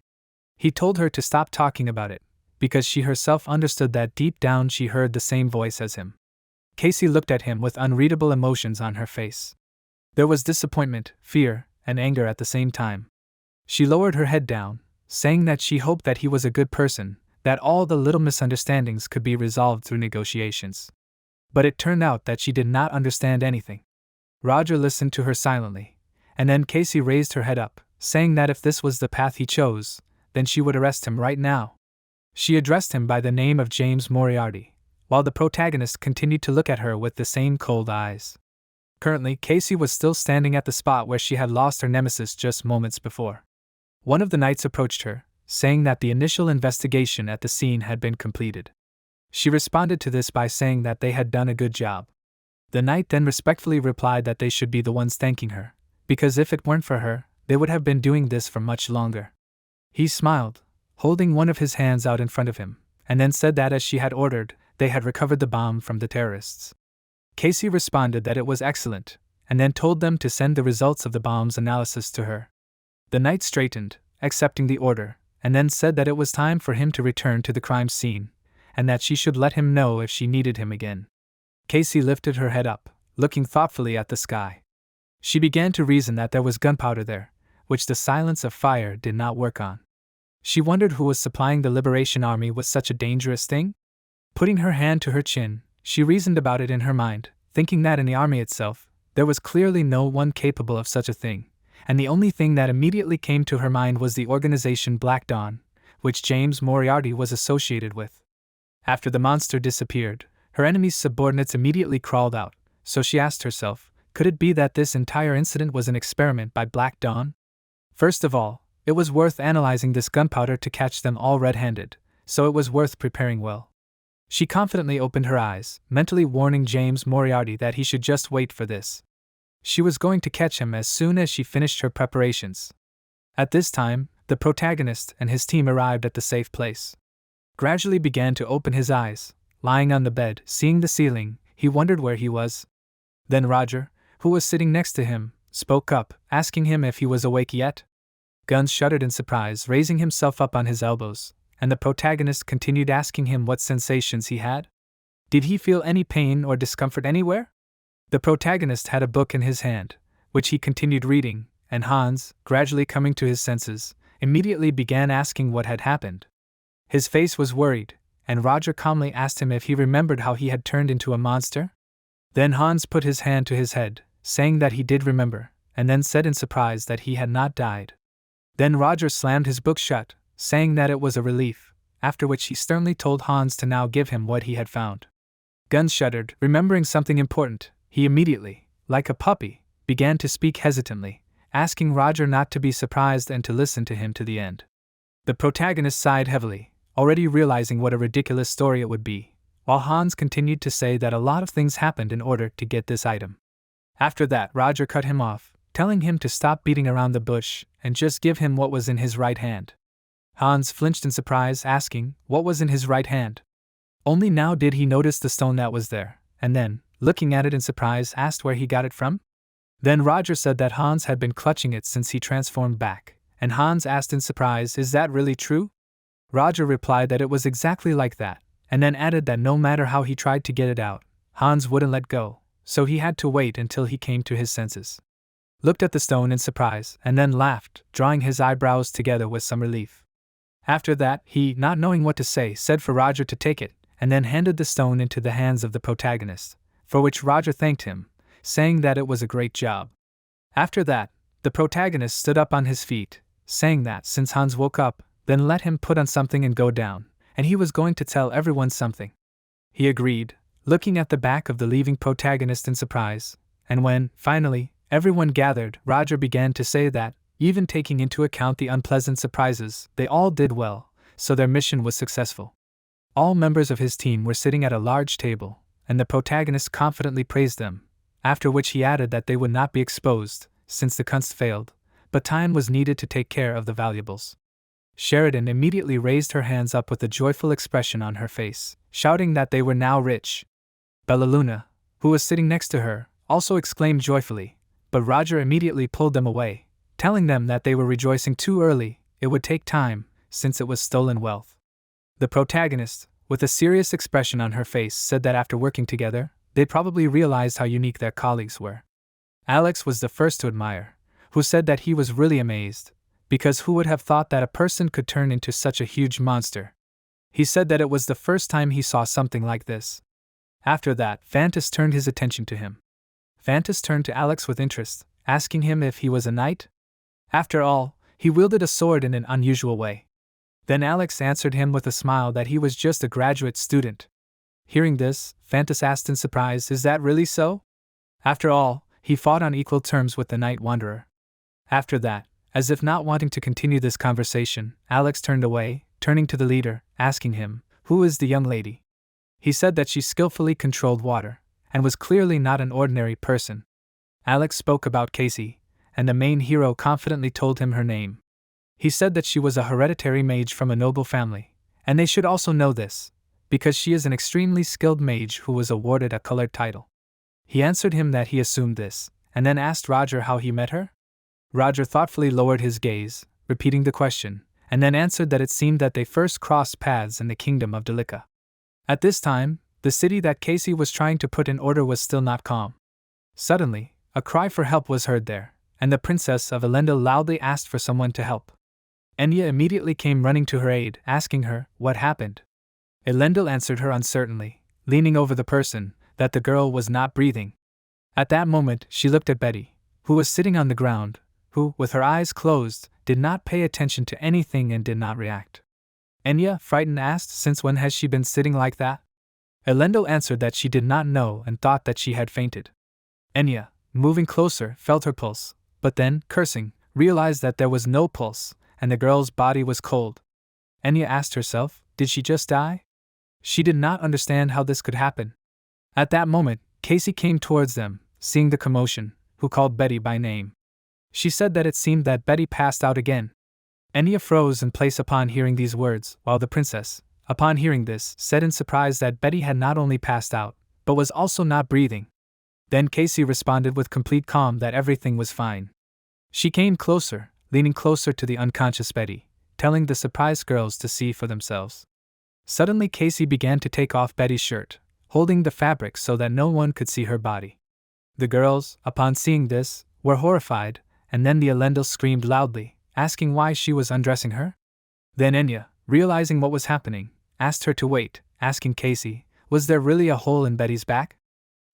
He told her to stop talking about it, because she herself understood that deep down she heard the same voice as him. Casey looked at him with unreadable emotions on her face. There was disappointment, fear, and anger at the same time. She lowered her head down, saying that she hoped that he was a good person, that all the little misunderstandings could be resolved through negotiations. But it turned out that she did not understand anything. Roger listened to her silently, and then Casey raised her head up, saying that if this was the path he chose, then she would arrest him right now. She addressed him by the name of James Moriarty, while the protagonist continued to look at her with the same cold eyes. Currently, Casey was still standing at the spot where she had lost her nemesis just moments before. One of the knights approached her, saying that the initial investigation at the scene had been completed. She responded to this by saying that they had done a good job. The knight then respectfully replied that they should be the ones thanking her, because if it weren't for her, they would have been doing this for much longer. He smiled, holding one of his hands out in front of him, and then said that as she had ordered, they had recovered the bomb from the terrorists. Casey responded that it was excellent, and then told them to send the results of the bomb's analysis to her. The knight straightened, accepting the order, and then said that it was time for him to return to the crime scene, and that she should let him know if she needed him again. Casey lifted her head up, looking thoughtfully at the sky. She began to reason that there was gunpowder there, which the silence of fire did not work on. She wondered who was supplying the Liberation Army with such a dangerous thing. Putting her hand to her chin, she reasoned about it in her mind, thinking that in the army itself, there was clearly no one capable of such a thing, and the only thing that immediately came to her mind was the organization Black Dawn, which James Moriarty was associated with. After the monster disappeared, her enemy's subordinates immediately crawled out, so she asked herself, could it be that this entire incident was an experiment by Black Dawn? First of all, it was worth analyzing this gunpowder to catch them all red-handed, so it was worth preparing well. She confidently opened her eyes, mentally warning James Moriarty that he should just wait for this. She was going to catch him as soon as she finished her preparations. At this time, the protagonist and his team arrived at the safe place. Gradually began to open his eyes. Lying on the bed, seeing the ceiling, he wondered where he was. Then Roger, who was sitting next to him, spoke up, asking him if he was awake yet. Guns shuddered in surprise, raising himself up on his elbows, and the protagonist continued asking him what sensations he had. Did he feel any pain or discomfort anywhere? The protagonist had a book in his hand, which he continued reading, and Hans, gradually coming to his senses, immediately began asking what had happened. His face was worried, and Roger calmly asked him if he remembered how he had turned into a monster. Then Hans put his hand to his head, saying that he did remember, and then said in surprise that he had not died. Then Roger slammed his book shut, saying that it was a relief, after which he sternly told Hans to now give him what he had found. Guns shuddered, remembering something important. He immediately, like a puppy, began to speak hesitantly, asking Roger not to be surprised and to listen to him to the end. The protagonist sighed heavily, already realizing what a ridiculous story it would be, while Hans continued to say that a lot of things happened in order to get this item. After that, Roger cut him off, telling him to stop beating around the bush and just give him what was in his right hand. Hans flinched in surprise, asking what was in his right hand. Only now did he notice the stone that was there, and then, looking at it in surprise, asked where he got it from. Then Roger said that Hans had been clutching it since he transformed back, and Hans asked in surprise, "Is that really true?" Roger replied that it was exactly like that, and then added that no matter how he tried to get it out, Hans wouldn't let go, so he had to wait until he came to his senses. Looked at the stone in surprise, and then laughed, drawing his eyebrows together with some relief. After that, he, not knowing what to say, said for Roger to take it, and then handed the stone into the hands of the protagonist, for which Roger thanked him, saying that it was a great job. After that, the protagonist stood up on his feet, saying that since Hans woke up, then let him put on something and go down, and he was going to tell everyone something. He agreed, looking at the back of the leaving protagonist in surprise, and when, finally, everyone gathered, Roger began to say that, even taking into account the unpleasant surprises, they all did well, so their mission was successful. All members of his team were sitting at a large table, and the protagonist confidently praised them, after which he added that they would not be exposed, since the kunst failed, but time was needed to take care of the valuables. Sheridan immediately raised her hands up with a joyful expression on her face, shouting that they were now rich. Bellaluna, who was sitting next to her, also exclaimed joyfully, but Roger immediately pulled them away, telling them that they were rejoicing too early, it would take time, since it was stolen wealth. The protagonist, with a serious expression on her face, said that after working together, they probably realized how unique their colleagues were. Alex was the first to admire, who said that he was really amazed, because who would have thought that a person could turn into such a huge monster? He said that it was the first time he saw something like this. After that, Fantas turned his attention to him. Fantas turned to Alex with interest, asking him if he was a knight. After all, he wielded a sword in an unusual way. Then Alex answered him with a smile that he was just a graduate student. Hearing this, Fantas asked in surprise, "Is that really so?" After all, he fought on equal terms with the Night Wanderer. After that, as if not wanting to continue this conversation, Alex turned away, turning to the leader, asking him, "Who is the young lady?" He said that she skillfully controlled water, and was clearly not an ordinary person. Alex spoke about Casey, and the main hero confidently told him her name. He said that she was a hereditary mage from a noble family, and they should also know this, because she is an extremely skilled mage who was awarded a colored title. He answered him that he assumed this, and then asked Roger how he met her. Roger thoughtfully lowered his gaze, repeating the question, and then answered that it seemed that they first crossed paths in the kingdom of Delica. At this time, the city that Casey was trying to put in order was still not calm. Suddenly, a cry for help was heard there, and the princess of Elendil loudly asked for someone to help. Enya immediately came running to her aid, asking her what happened. Elendil answered her uncertainly, leaning over the person, that the girl was not breathing. At that moment, she looked at Betty, who was sitting on the ground, who, with her eyes closed, did not pay attention to anything and did not react. Enya, frightened, asked, "Since when has she been sitting like that?" Elendil answered that she did not know and thought that she had fainted. Enya, moving closer, felt her pulse, but then, cursing, realized that there was no pulse, and the girl's body was cold. Enya asked herself, did she just die? She did not understand how this could happen. At that moment, Casey came towards them, seeing the commotion, who called Betty by name. She said that it seemed that Betty passed out again. Enya froze in place upon hearing these words, while the princess, upon hearing this, said in surprise that Betty had not only passed out, but was also not breathing. Then Casey responded with complete calm that everything was fine. She came closer, leaning closer to the unconscious Betty, telling the surprised girls to see for themselves. Suddenly Casey began to take off Betty's shirt, holding the fabric so that no one could see her body. The girls, upon seeing this, were horrified, and then the Elendil screamed loudly, asking why she was undressing her. Then Enya, realizing what was happening, asked her to wait, asking Casey, was there really a hole in Betty's back?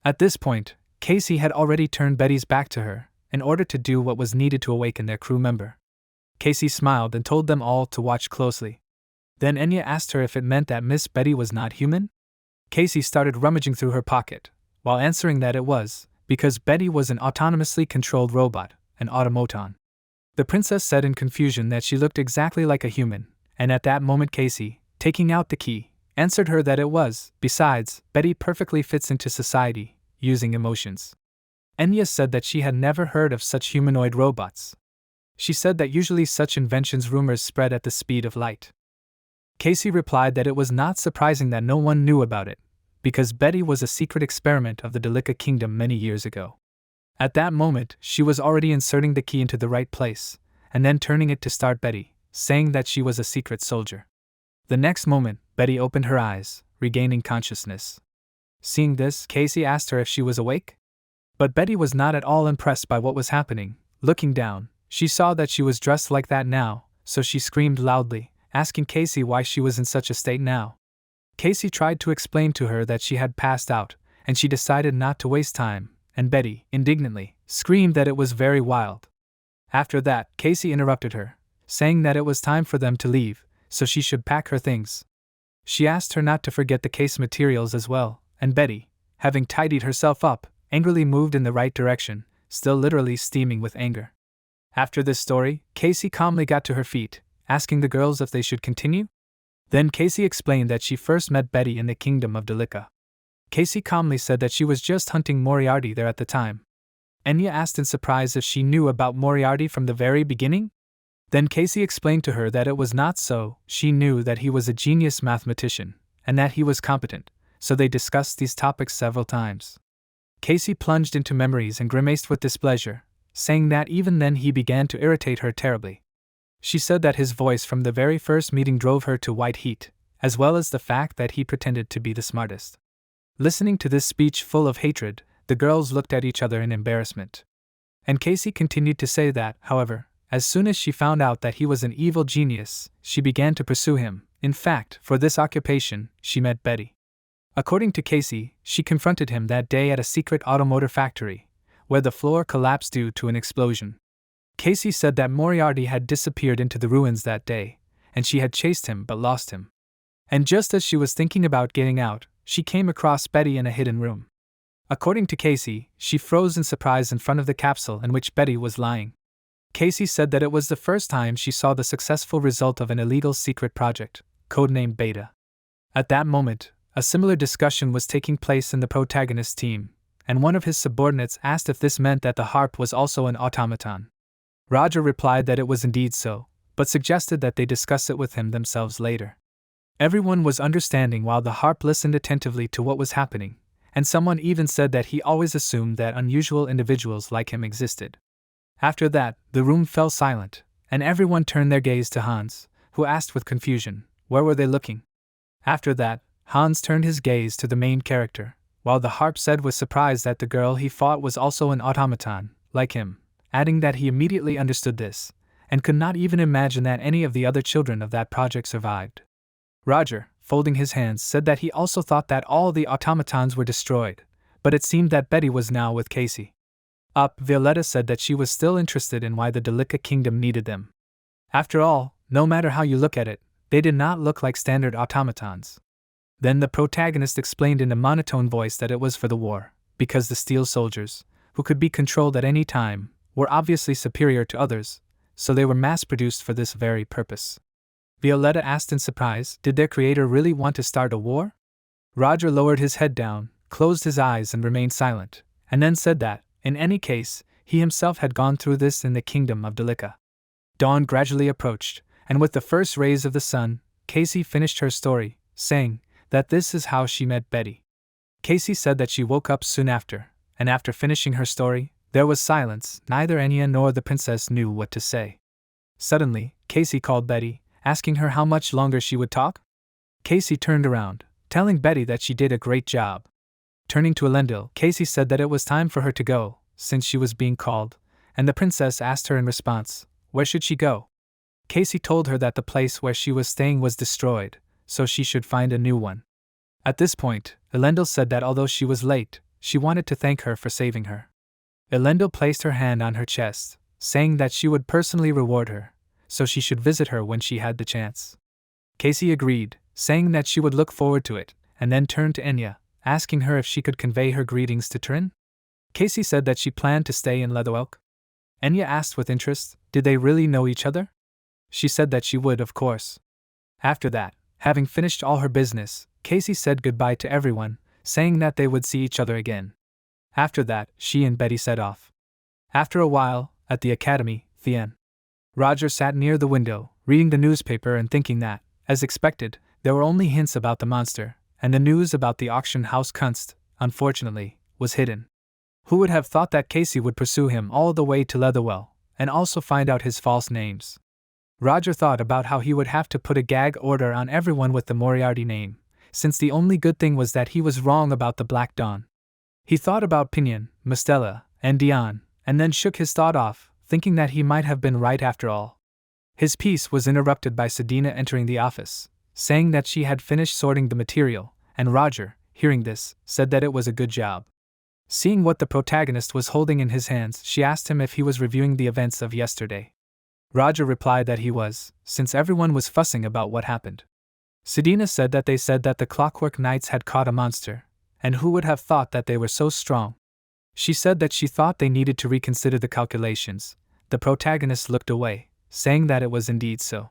At this point, Casey had already turned Betty's back to her, in order to do what was needed to awaken their crew member. Casey smiled and told them all to watch closely. Then Enya asked her if it meant that Miss Betty was not human? Casey started rummaging through her pocket, while answering that it was, because Betty was an autonomously controlled robot, an automaton. The princess said in confusion that she looked exactly like a human, and at that moment Casey, taking out the key, answered her that it was. Besides, Betty perfectly fits into society, using emotions. Enya said that she had never heard of such humanoid robots. She said that usually such inventions rumors spread at the speed of light. Casey replied that it was not surprising that no one knew about it, because Betty was a secret experiment of the Delica kingdom many years ago. At that moment, she was already inserting the key into the right place, and then turning it to start Betty, saying that she was a secret soldier. The next moment, Betty opened her eyes, regaining consciousness. Seeing this, Casey asked her if she was awake. But Betty was not at all impressed by what was happening. Looking down, she saw that she was dressed like that now, so she screamed loudly, asking Casey why she was in such a state now. Casey tried to explain to her that she had passed out, and she decided not to waste time, and Betty, indignantly, screamed that it was very wild. After that, Casey interrupted her, saying that it was time for them to leave, so she should pack her things. She asked her not to forget the case materials as well, and Betty, having tidied herself up, angrily moved in the right direction, still literally steaming with anger. After this story, Casey calmly got to her feet, asking the girls if they should continue. Then Casey explained that she first met Betty in the kingdom of Delica. Casey calmly said that she was just hunting Moriarty there at the time. Enya asked in surprise if she knew about Moriarty from the very beginning. Then Casey explained to her that it was not so. She knew that he was a genius mathematician, and that he was competent, so they discussed these topics several times. Casey plunged into memories and grimaced with displeasure, saying that even then he began to irritate her terribly. She said that his voice from the very first meeting drove her to white heat, as well as the fact that he pretended to be the smartest. Listening to this speech full of hatred, the girls looked at each other in embarrassment. And Casey continued to say that, however, as soon as she found out that he was an evil genius, she began to pursue him. In fact, for this occupation, she met Betty. According to Casey, she confronted him that day at a secret automotive factory, where the floor collapsed due to an explosion. Casey said that Moriarty had disappeared into the ruins that day, and she had chased him but lost him. And just as she was thinking about getting out, she came across Betty in a hidden room. According to Casey, she froze in surprise in front of the capsule in which Betty was lying. Casey said that it was the first time she saw the successful result of an illegal secret project, codenamed Beta. At that moment, a similar discussion was taking place in the protagonist's team, and one of his subordinates asked if this meant that the harp was also an automaton. Roger replied that it was indeed so, but suggested that they discuss it with him themselves later. Everyone was understanding while the harp listened attentively to what was happening, and someone even said that he always assumed that unusual individuals like him existed. After that, the room fell silent, and everyone turned their gaze to Hans, who asked with confusion, where were they looking? After that, Hans turned his gaze to the main character, while the harp said with surprise that the girl he fought was also an automaton, like him, adding that he immediately understood this, and could not even imagine that any of the other children of that project survived. Roger, folding his hands, said that he also thought that all the automatons were destroyed, but it seemed that Betty was now with Casey. Violetta said that she was still interested in why the Delica kingdom needed them. After all, no matter how you look at it, they did not look like standard automatons. Then the protagonist explained in a monotone voice that it was for the war, because the steel soldiers, who could be controlled at any time, were obviously superior to others, so they were mass-produced for this very purpose. Violetta asked in surprise, did their creator really want to start a war? Roger lowered his head down, closed his eyes and remained silent, and then said that, in any case, he himself had gone through this in the kingdom of Delica. Dawn gradually approached, and with the first rays of the sun, Casey finished her story, saying that this is how she met Betty. Casey said that she woke up soon after, and after finishing her story, there was silence. Neither Enya nor the princess knew what to say. Suddenly, Casey called Betty, asking her how much longer she would talk. Casey turned around, telling Betty that she did a great job. Turning to Elendil, Casey said that it was time for her to go, since she was being called, and the princess asked her in response, where should she go? Casey told her that the place where she was staying was destroyed, so she should find a new one. At this point, Elendil said that although she was late, she wanted to thank her for saving her. Elendil placed her hand on her chest, saying that she would personally reward her, so she should visit her when she had the chance. Casey agreed, saying that she would look forward to it, and then turned to Enya, asking her if she could convey her greetings to Trin. Casey said that she planned to stay in Leatherwelk. Enya asked with interest, did they really know each other? She said that she would, of course. After that, having finished all her business, Casey said goodbye to everyone, saying that they would see each other again. After that, she and Betty set off. After a while, at the academy, Thien. Roger sat near the window, reading the newspaper and thinking that, as expected, there were only hints about the monster, and the news about the auction house Kunst, unfortunately, was hidden. Who would have thought that Casey would pursue him all the way to Leatherwell, and also find out his false names? Roger thought about how he would have to put a gag order on everyone with the Moriarty name, since the only good thing was that he was wrong about the Black Dawn. He thought about Pinion, Mistela, and Dion, and then shook his thought off, thinking that he might have been right after all. His peace was interrupted by Sedina entering the office, saying that she had finished sorting the material, and Roger, hearing this, said that it was a good job. Seeing what the protagonist was holding in his hands, she asked him if he was reviewing the events of yesterday. Roger replied that he was, since everyone was fussing about what happened. Sedina said that the Clockwork Knights had caught a monster, and who would have thought that they were so strong? She said that she thought they needed to reconsider the calculations. The protagonist looked away, saying that it was indeed so.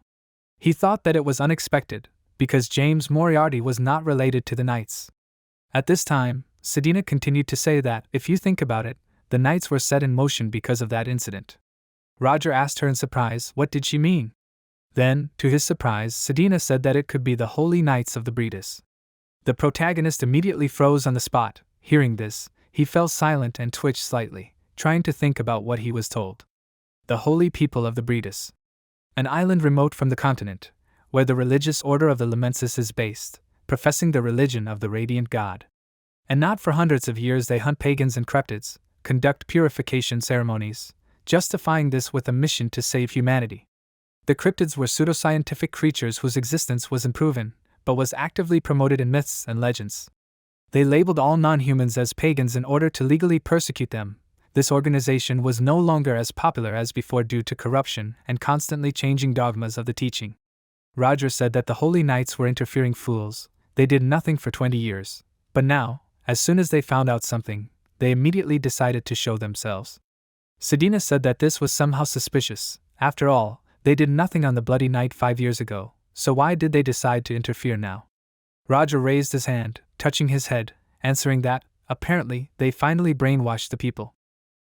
He thought that it was unexpected, because James Moriarty was not related to the Knights. At this time, Sedina continued to say that, if you think about it, the Knights were set in motion because of that incident. Roger asked her in surprise, what did she mean? Then, to his surprise, Sedina said that it could be the Holy Knights of the Bredis. The protagonist immediately froze on the spot. Hearing this, he fell silent and twitched slightly, trying to think about what he was told. The Holy People of the Bredis. an island remote from the continent, where the religious order of the Lamensis is based, professing the religion of the radiant god. And not for hundreds of years they hunt pagans and cryptids, conduct purification ceremonies, justifying this with a mission to save humanity. The cryptids were pseudoscientific creatures whose existence was unproven, but was actively promoted in myths and legends. They labeled all non-humans as pagans in order to legally persecute them. This organization was no longer as popular as before due to corruption and constantly changing dogmas of the teaching. Roger said that the Holy Knights were interfering fools. They did nothing for 20 years. But now, as soon as they found out something, they immediately decided to show themselves. Sedina said that this was somehow suspicious. After all, they did nothing on the Bloody Night 5 years ago, so why did they decide to interfere now? Roger raised his hand, touching his head, answering that, apparently, they finally brainwashed the people.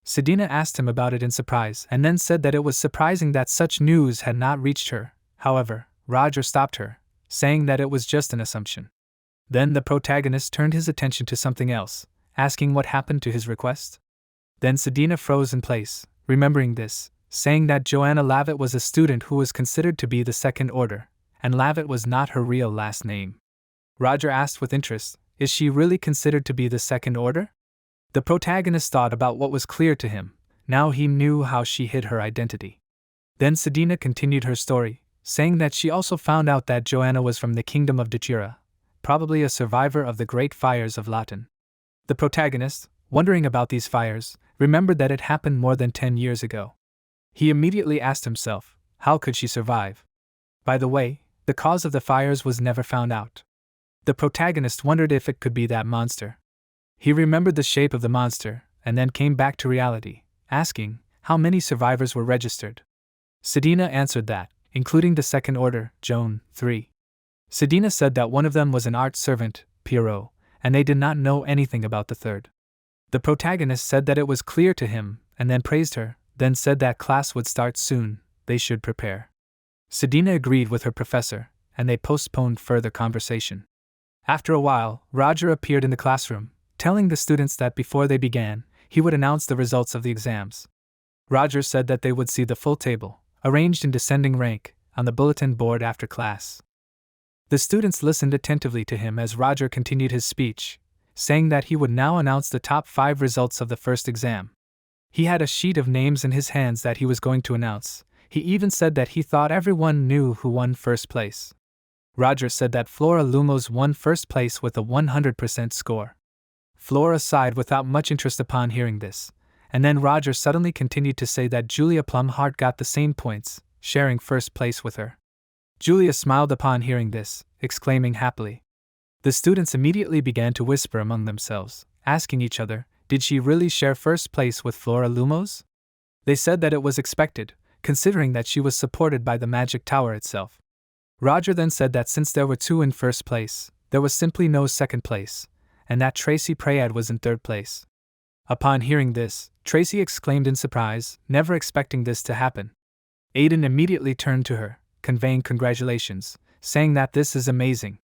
Sedina asked him about it in surprise and then said that it was surprising that such news had not reached her. However, Roger stopped her, saying that it was just an assumption. Then the protagonist turned his attention to something else, asking what happened to his request. Then Sedina froze in place, remembering this, saying that Joanna Lavitt was a student who was considered to be the Second Order, and Lavitt was not her real last name. Roger asked with interest, is she really considered to be the Second Order? The protagonist thought about what was clear to him. Now he knew how she hid her identity. Then Sedina continued her story, saying that she also found out that Joanna was from the kingdom of Datura, probably a survivor of the great fires of Latin. The protagonist, wondering about these fires, remembered that it happened more than 10 years ago. He immediately asked himself, how could she survive? By the way, the cause of the fires was never found out. The protagonist wondered if it could be that monster. He remembered the shape of the monster, and then came back to reality, asking how many survivors were registered. Sedina answered that, including the Second Order, Joan, 3. Sedina said that one of them was an art servant, Pierrot, and they did not know anything about the third. The protagonist said that it was clear to him, and then praised her, then said that class would start soon, they should prepare. Sedina agreed with her professor, and they postponed further conversation. After a while, Roger appeared in the classroom, telling the students that before they began, he would announce the results of the exams. Roger said that they would see the full table, arranged in descending rank, on the bulletin board after class. The students listened attentively to him as Roger continued his speech, saying that he would now announce the top 5 results of the first exam. He had a sheet of names in his hands that he was going to announce. He even said that he thought everyone knew who won first place. Roger said that Flora Lumos won first place with a 100% score. Flora sighed without much interest upon hearing this, and then Roger suddenly continued to say that Julia Plumhart got the same points, sharing first place with her. Julia smiled upon hearing this, exclaiming happily. The students immediately began to whisper among themselves, asking each other, did she really share first place with Flora Lumos? They said that it was expected, considering that she was supported by the magic tower itself. Roger then said that since there were 2 in first place, there was simply no second place, and that Tracy Prayad was in third place. Upon hearing this, Tracy exclaimed in surprise, never expecting this to happen. Aiden immediately turned to her, conveying congratulations, saying that this is amazing.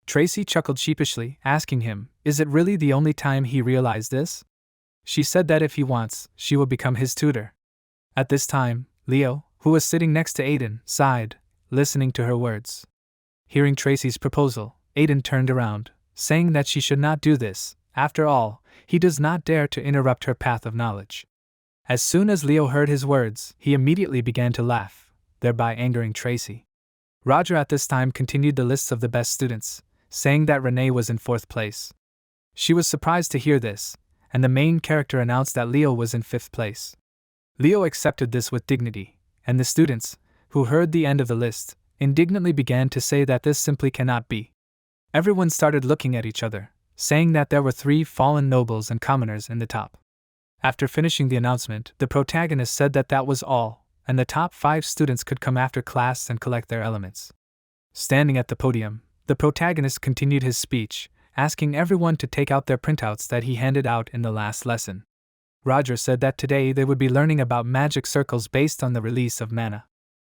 Tracy chuckled sheepishly, asking him, is it really the only time he realized this? She said that if he wants, she will become his tutor. At this time, Leo, who was sitting next to Aiden, sighed, listening to her words. Hearing Tracy's proposal, Aiden turned around, saying that she should not do this. After all, he does not dare to interrupt her path of knowledge. As soon as Leo heard his words, he immediately began to laugh, thereby angering Tracy. Roger at this time continued the lists of the best students, saying that Renee was in 4th place. She was surprised to hear this, and the main character announced that Leo was in 5th place. Leo accepted this with dignity, and the students, who heard the end of the list, indignantly began to say that this simply cannot be. Everyone started looking at each other, saying that there were 3 fallen nobles and commoners in the top. After finishing the announcement, the protagonist said that that was all, and the top 5 students could come after class and collect their elements. Standing at the podium, the protagonist continued his speech, asking everyone to take out their printouts that he handed out in the last lesson. Roger said that today they would be learning about magic circles based on the release of mana.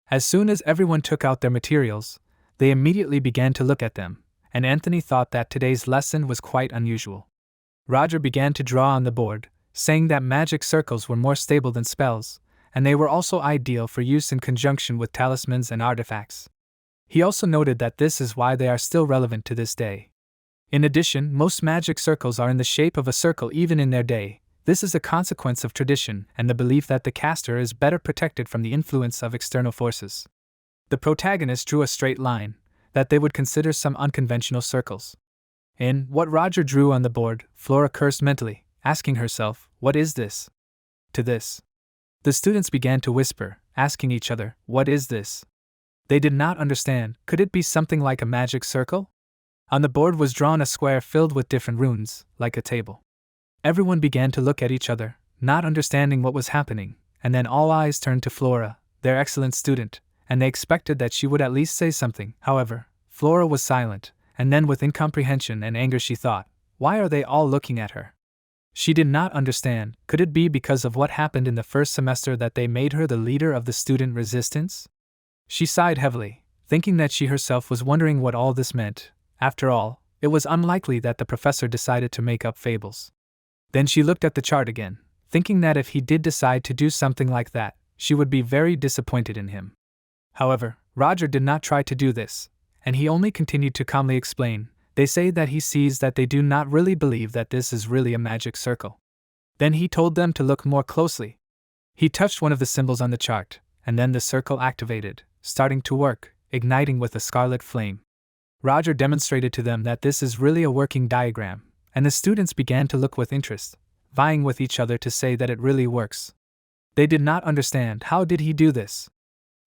As soon as everyone took out their materials, they immediately began to look at them, and Anthony thought that today's lesson was quite unusual. Roger began to draw on the board, saying that magic circles were more stable than spells, and they were also ideal for use in conjunction with talismans and artifacts. He also noted that this is why they are still relevant to this day. In addition, most magic circles are in the shape of a circle even in their day. This is a consequence of tradition and the belief that the caster is better protected from the influence of external forces. The protagonist drew a straight line, that they would consider some unconventional circles. In what Roger drew on the board, Flora cursed mentally, asking herself, "What is this?" To this, the students began to whisper, asking each other, "What is this?" They did not understand. Could it be something like a magic circle? On the board was drawn a square filled with different runes, like a table. Everyone began to look at each other, not understanding what was happening, and then all eyes turned to Flora, their excellent student, and they expected that she would at least say something. However, Flora was silent, and then with incomprehension and anger she thought, "Why are they all looking at her?" She did not understand. Could it be because of what happened in the first semester that they made her the leader of the student resistance? She sighed heavily, thinking that she herself was wondering what all this meant. After all, it was unlikely that the professor decided to make up fables. Then she looked at the chart again, thinking that if he did decide to do something like that, she would be very disappointed in him. However, Roger did not try to do this, and he only continued to calmly explain. They say that he sees that they do not really believe that this is really a magic circle. Then he told them to look more closely. He touched one of the symbols on the chart, and then the circle activated, starting to work, igniting with a scarlet flame. Roger demonstrated to them that this is really a working diagram, and the students began to look with interest, vying with each other to say that it really works. They did not understand. How did he do this?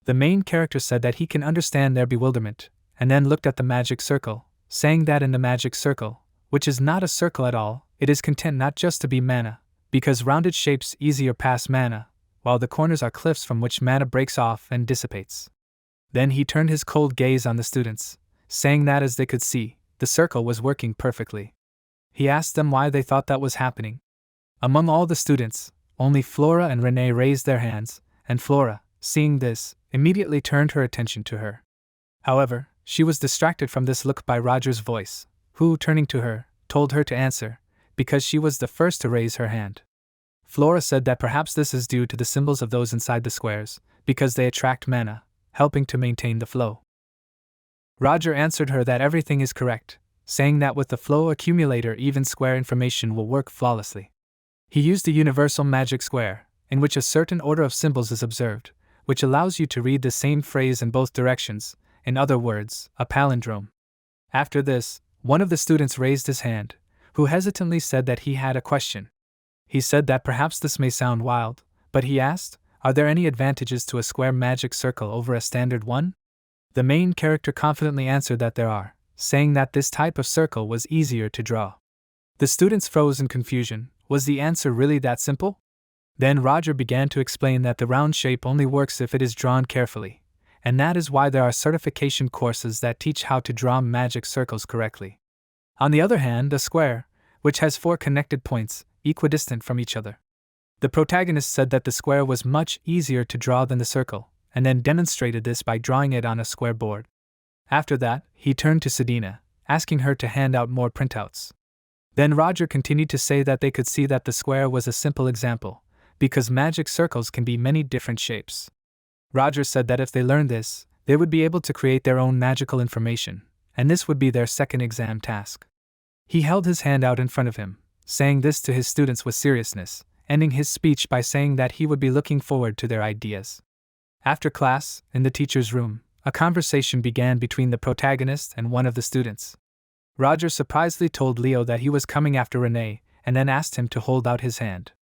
The main character said that he can understand their bewilderment, and then looked at the magic circle, saying that in the magic circle, which is not a circle at all, it is content not just to be mana, because rounded shapes easier pass mana, while the corners are cliffs from which mana breaks off and dissipates. Then he turned his cold gaze on the students, saying that as they could see, the circle was working perfectly. He asked them why they thought that was happening. Among all the students, only Flora and Renee raised their hands, and Flora, seeing this, immediately turned her attention to her. However, she was distracted from this look by Roger's voice, who, turning to her, told her to answer, because she was the first to raise her hand. Flora said that perhaps this is due to the symbols of those inside the squares, because they attract mana, helping to maintain the flow. Roger answered her that everything is correct, saying that with the flow accumulator even square information will work flawlessly. He used a universal magic square, in which a certain order of symbols is observed, which allows you to read the same phrase in both directions, in other words, a palindrome. After this, one of the students raised his hand, who hesitantly said that he had a question. He said that perhaps this may sound wild, but he asked, "Are there any advantages to a square magic circle over a standard one?" The main character confidently answered that there are, saying that this type of circle was easier to draw. The students froze in confusion. Was the answer really that simple? Then Roger began to explain that the round shape only works if it is drawn carefully, and that is why there are certification courses that teach how to draw magic circles correctly. On the other hand, a square, which has 4 connected points, equidistant from each other. The protagonist said that the square was much easier to draw than the circle, and then demonstrated this by drawing it on a square board. After that, he turned to Sedina, asking her to hand out more printouts. Then Roger continued to say that they could see that the square was a simple example, because magic circles can be many different shapes. Roger said that if they learned this, they would be able to create their own magical information, and this would be their second exam task. He held his hand out in front of him, saying this to his students with seriousness, ending his speech by saying that he would be looking forward to their ideas. After class, in the teacher's room, a conversation began between the protagonist and one of the students. Roger surprisingly told Leo that he was coming after Renee, and then asked him to hold out his hand.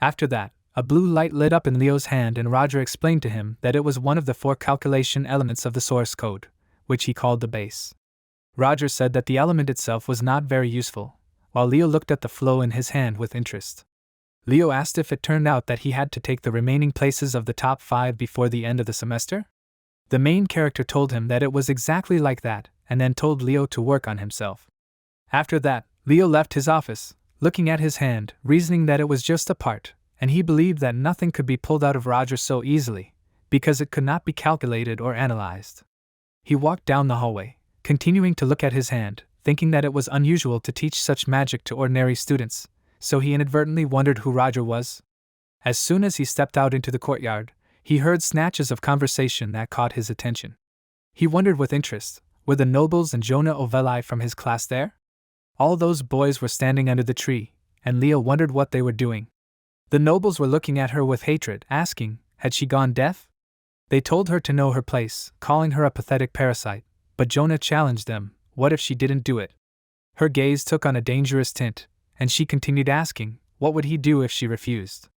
After that, a blue light lit up in Leo's hand and Roger explained to him that it was one of the 4 calculation elements of the source code, which he called the base. Roger said that the element itself was not very useful, while Leo looked at the flow in his hand with interest. Leo asked if it turned out that he had to take the remaining places of the top 5 before the end of the semester. The main character told him that it was exactly like that, and then told Leo to work on himself. After that, Leo left his office, looking at his hand, reasoning that it was just a part, and he believed that nothing could be pulled out of Roger so easily, because it could not be calculated or analyzed. He walked down the hallway, continuing to look at his hand, thinking that it was unusual to teach such magic to ordinary students, so he inadvertently wondered who Roger was. As soon as he stepped out into the courtyard, he heard snatches of conversation that caught his attention. He wondered with interest, were the nobles and Jonah Ovelli from his class there? All those boys were standing under the tree, and Leo wondered what they were doing. The nobles were looking at her with hatred, asking, had she gone deaf? They told her to know her place, calling her a pathetic parasite, but Jonah challenged them, what if she didn't do it? Her gaze took on a dangerous tint, and she continued asking, what would he do if she refused?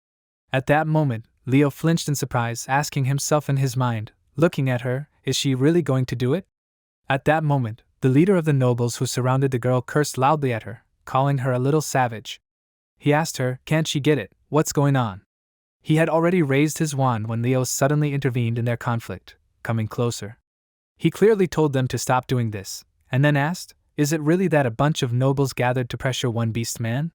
At that moment, Leo flinched in surprise, asking himself in his mind, looking at her, is she really going to do it? At that moment, the leader of the nobles who surrounded the girl cursed loudly at her, calling her a little savage. He asked her, can't she get it, what's going on? He had already raised his wand when Leo suddenly intervened in their conflict, coming closer. He clearly told them to stop doing this, and then asked, is it really that a bunch of nobles gathered to pressure one beast man?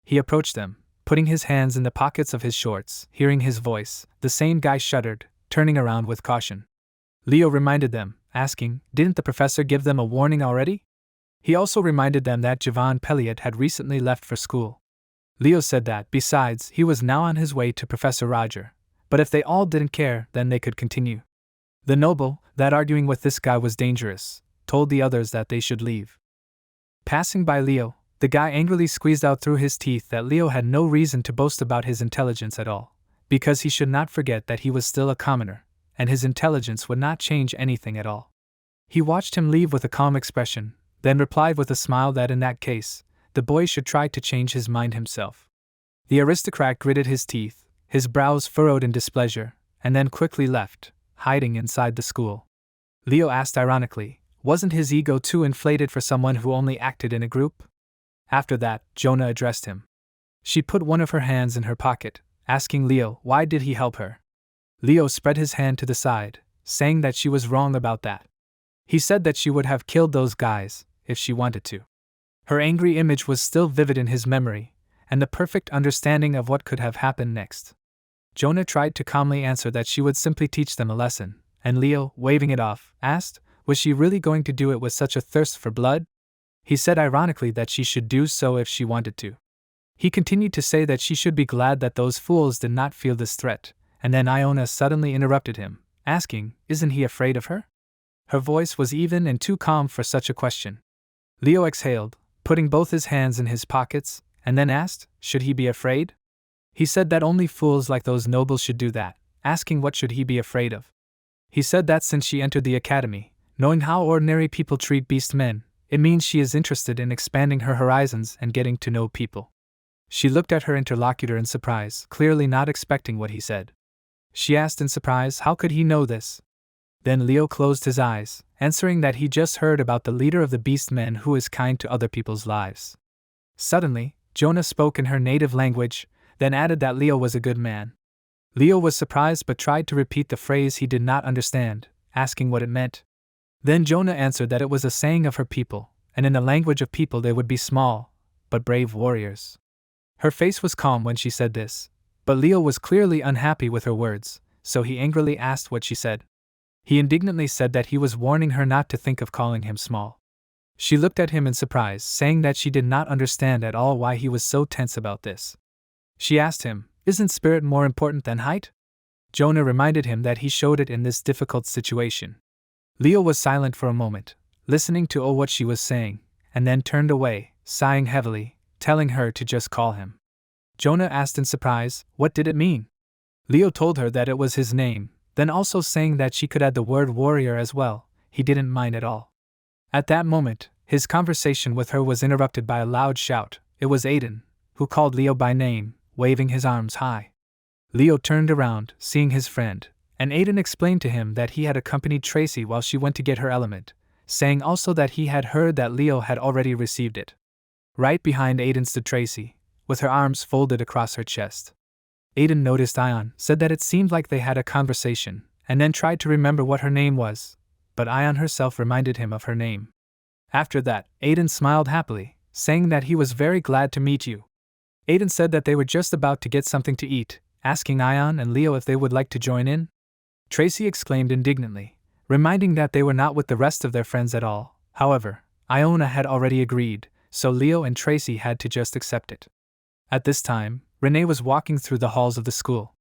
He approached them, putting his hands in the pockets of his shorts. Hearing his voice, the same guy shuddered, turning around with caution. Leo reminded them, asking, didn't the professor give them a warning already? He also reminded them that Javon Pelliot had recently left for school. Leo said that, besides, he was now on his way to Professor Roger, but if they all didn't care, then they could continue. The noble, that arguing with this guy was dangerous, told the others that they should leave. Passing by Leo, the guy angrily squeezed out through his teeth that Leo had no reason to boast about his intelligence at all, because he should not forget that he was still a commoner, and his intelligence would not change anything at all. He watched him leave with a calm expression, then replied with a smile that in that case, the boy should try to change his mind himself. The aristocrat gritted his teeth, his brows furrowed in displeasure, and then quickly left, hiding inside the school. Leo asked ironically, wasn't his ego too inflated for someone who only acted in a group? After that, Jonah addressed him. She put one of her hands in her pocket, asking Leo why did he help her. Leo spread his hand to the side, saying that she was wrong about that. He said that she would have killed those guys, if she wanted to. Her angry image was still vivid in his memory, and the perfect understanding of what could have happened next. Jonah tried to calmly answer that she would simply teach them a lesson, and Leo, waving it off, asked, was she really going to do it with such a thirst for blood? He said ironically that she should do so if she wanted to. He continued to say that she should be glad that those fools did not feel this threat, and then Iona suddenly interrupted him, asking, isn't he afraid of her? Her voice was even and too calm for such a question. Leo exhaled, putting both his hands in his pockets, and then asked, should he be afraid? He said that only fools like those nobles should do that, asking what should he be afraid of. He said that since she entered the academy, knowing how ordinary people treat beast men, it means she is interested in expanding her horizons and getting to know people. She looked at her interlocutor in surprise, clearly not expecting what he said. She asked in surprise, how could he know this? Then Leo closed his eyes, answering that he just heard about the leader of the beast men who is kind to other people's lives. Suddenly, Jonah spoke in her native language, then added that Leo was a good man. Leo was surprised but tried to repeat the phrase he did not understand, asking what it meant. Then Jonah answered that it was a saying of her people, and in the language of people they would be small, but brave warriors. Her face was calm when she said this, but Leo was clearly unhappy with her words, so he angrily asked what she said. He indignantly said that he was warning her not to think of calling him small. She looked at him in surprise, saying that she did not understand at all why he was so tense about this. She asked him, isn't spirit more important than height? Jonah reminded him that he showed it in this difficult situation. Leo was silent for a moment, listening to what she was saying, and then turned away, sighing heavily, telling her to just call him. Jonah asked in surprise, what did it mean? Leo told her that it was his name, then also saying that she could add the word warrior as well. He didn't mind at all. At that moment, his conversation with her was interrupted by a loud shout. It was Aiden, who called Leo by name, waving his arms high. Leo turned around, seeing his friend, and Aiden explained to him that he had accompanied Tracy while she went to get her element, saying also that he had heard that Leo had already received it. Right behind Aiden stood Tracy, with her arms folded across her chest. Aiden noticed Ion, said that it seemed like they had a conversation, and then tried to remember what her name was, but Ion herself reminded him of her name. After that, Aiden smiled happily, saying that he was very glad to meet you. Aiden said that they were just about to get something to eat, asking Ion and Leo if they would like to join in. Tracy exclaimed indignantly, reminding that they were not with the rest of their friends at all. However, Iona had already agreed, so Leo and Tracy had to just accept it. At this time, Renee was walking through the halls of the school.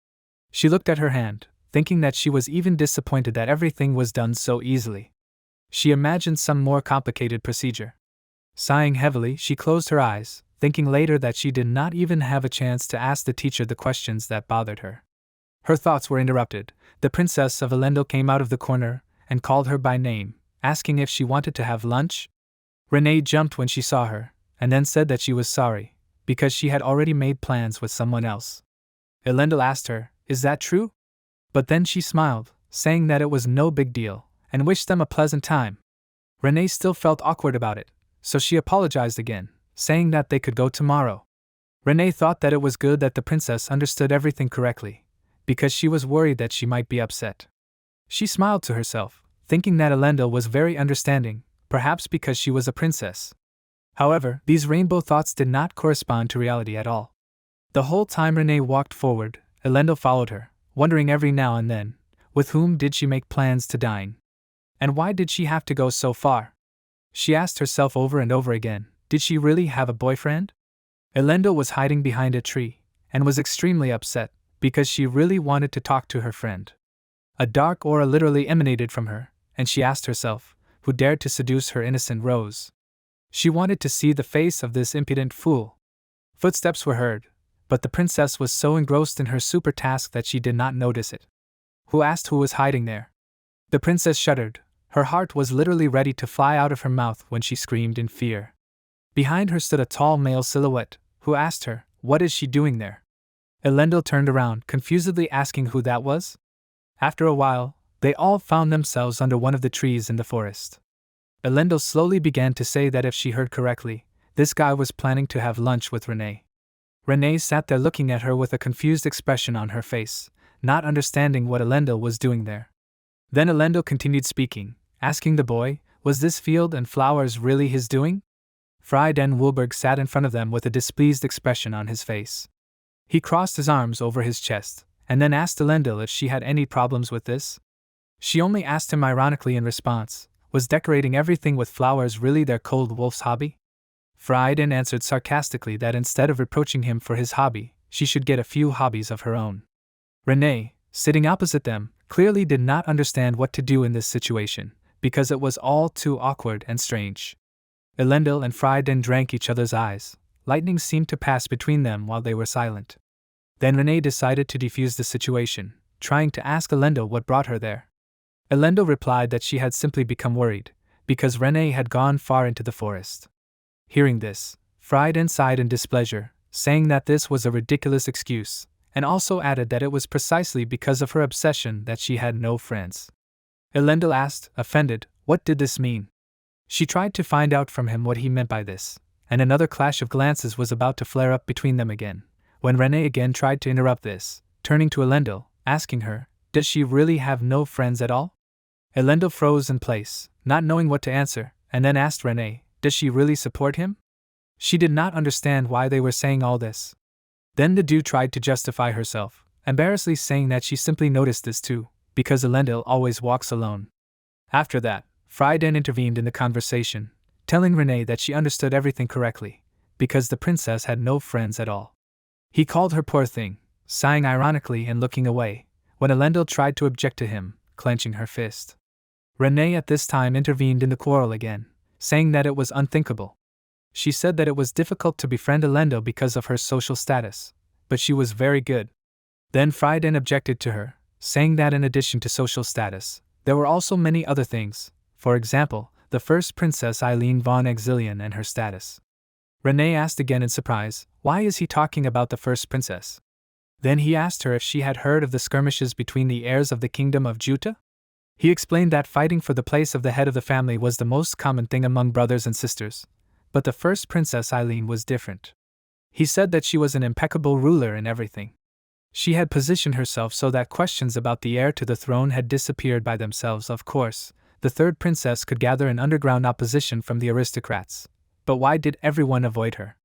She looked at her hand, thinking that she was even disappointed that everything was done so easily. She imagined some more complicated procedure. Sighing heavily, she closed her eyes, thinking later that she did not even have a chance to ask the teacher the questions that bothered her. Her thoughts were interrupted. The princess of Elendil came out of the corner and called her by name, asking if she wanted to have lunch. Renee jumped when she saw her, and then said that she was sorry, because she had already made plans with someone else. Elendil asked her, "Is that true?" But then she smiled, saying that it was no big deal, and wished them a pleasant time. Renee still felt awkward about it, so she apologized again, saying that they could go tomorrow. Renee thought that it was good that the princess understood everything correctly, because she was worried that she might be upset. She smiled to herself, thinking that Elendil was very understanding, perhaps because she was a princess. However, these rainbow thoughts did not correspond to reality at all. The whole time Renee walked forward, Elendil followed her, wondering every now and then, with whom did she make plans to dine? And why did she have to go so far? She asked herself over and over again, did she really have a boyfriend? Elendil was hiding behind a tree, and was extremely upset, because she really wanted to talk to her friend. A dark aura literally emanated from her, and she asked herself, who dared to seduce her innocent Rose? She wanted to see the face of this impudent fool. Footsteps were heard, but the princess was so engrossed in her super task that she did not notice it. Who asked who was hiding there? The princess shuddered. Her heart was literally ready to fly out of her mouth when she screamed in fear. Behind her stood a tall male silhouette, who asked her, "What is she doing there?" Elendil turned around, confusedly asking who that was. After a while, they all found themselves under one of the trees in the forest. Elendil slowly began to say that if she heard correctly, this guy was planning to have lunch with Renee. Renee sat there looking at her with a confused expression on her face, not understanding what Elendil was doing there. Then Elendil continued speaking, asking the boy, was this field and flowers really his doing? Fried and Woolberg sat in front of them with a displeased expression on his face. He crossed his arms over his chest, and then asked Elendil if she had any problems with this. She only asked him ironically in response, was decorating everything with flowers really their cold wolf's hobby? Frieden answered sarcastically that instead of reproaching him for his hobby, she should get a few hobbies of her own. Renee, sitting opposite them, clearly did not understand what to do in this situation, because it was all too awkward and strange. Elendil and Frieden drank each other's eyes. Lightning seemed to pass between them while they were silent. Then Renee decided to defuse the situation, trying to ask Elendil what brought her there. Elendil replied that she had simply become worried, because Renee had gone far into the forest. Hearing this, Frieden sighed in displeasure, saying that this was a ridiculous excuse, and also added that it was precisely because of her obsession that she had no friends. Elendil asked, offended, what did this mean? She tried to find out from him what he meant by this, and another clash of glances was about to flare up between them again, when Renee again tried to interrupt this, turning to Elendil, asking her, does she really have no friends at all? Elendil froze in place, not knowing what to answer, and then asked Renee, does she really support him? She did not understand why they were saying all this. Then the dude tried to justify herself, embarrassingly saying that she simply noticed this too, because Elendil always walks alone. After that, Frieden intervened in the conversation, telling Renee that she understood everything correctly, because the princess had no friends at all. He called her poor thing, sighing ironically and looking away, when Elendil tried to object to him, clenching her fist. Renee at this time intervened in the quarrel again, saying that it was unthinkable. She said that it was difficult to befriend Elendil because of her social status, but she was very good. Then Frieden objected to her, saying that in addition to social status, there were also many other things, for example, the first Princess Eileen von Exilion and her status. Renee asked again in surprise, why is he talking about the first princess? Then he asked her if she had heard of the skirmishes between the heirs of the kingdom of Juta. He explained that fighting for the place of the head of the family was the most common thing among brothers and sisters, but the first Princess Eileen was different. He said that she was an impeccable ruler in everything. She had positioned herself so that questions about the heir to the throne had disappeared by themselves. Of course, the third princess could gather an underground opposition from the aristocrats. But why did everyone avoid her?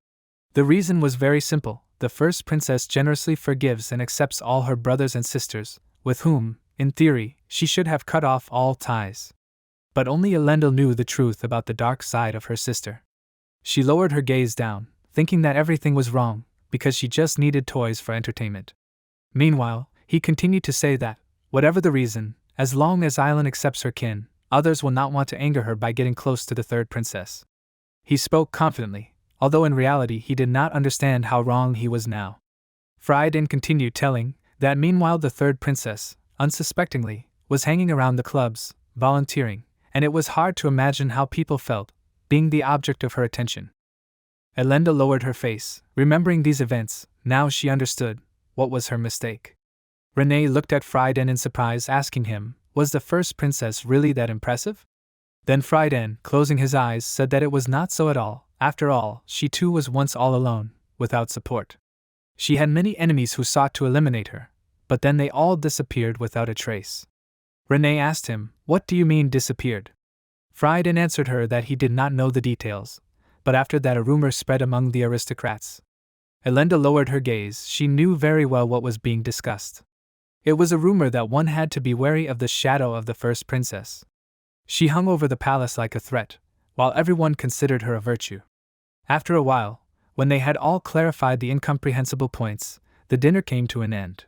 The reason was very simple. The first princess generously forgives and accepts all her brothers and sisters, with whom, in theory, she should have cut off all ties. But only Elendil knew the truth about the dark side of her sister. She lowered her gaze down, thinking that everything was wrong, because she just needed toys for entertainment. Meanwhile, he continued to say that, whatever the reason, as long as Island accepts her kin, others will not want to anger her by getting close to the third princess. He spoke confidently, although in reality he did not understand how wrong he was now. Frieden continued telling that meanwhile the third princess, unsuspectingly, was hanging around the clubs, volunteering, and it was hard to imagine how people felt, being the object of her attention. Elenda lowered her face, remembering these events. Now she understood what was her mistake. Renee looked at Frieden in surprise, asking him, was the first princess really that impressive? Then Frieden, closing his eyes, said that it was not so at all. After all, she too was once all alone, without support. She had many enemies who sought to eliminate her, but then they all disappeared without a trace. Renee asked him, what do you mean disappeared? Frieden answered her that he did not know the details, but after that a rumor spread among the aristocrats. Elenda lowered her gaze. She knew very well what was being discussed. It was a rumor that one had to be wary of the shadow of the first princess. She hung over the palace like a threat, while everyone considered her a virtue. After a while, when they had all clarified the incomprehensible points, the dinner came to an end.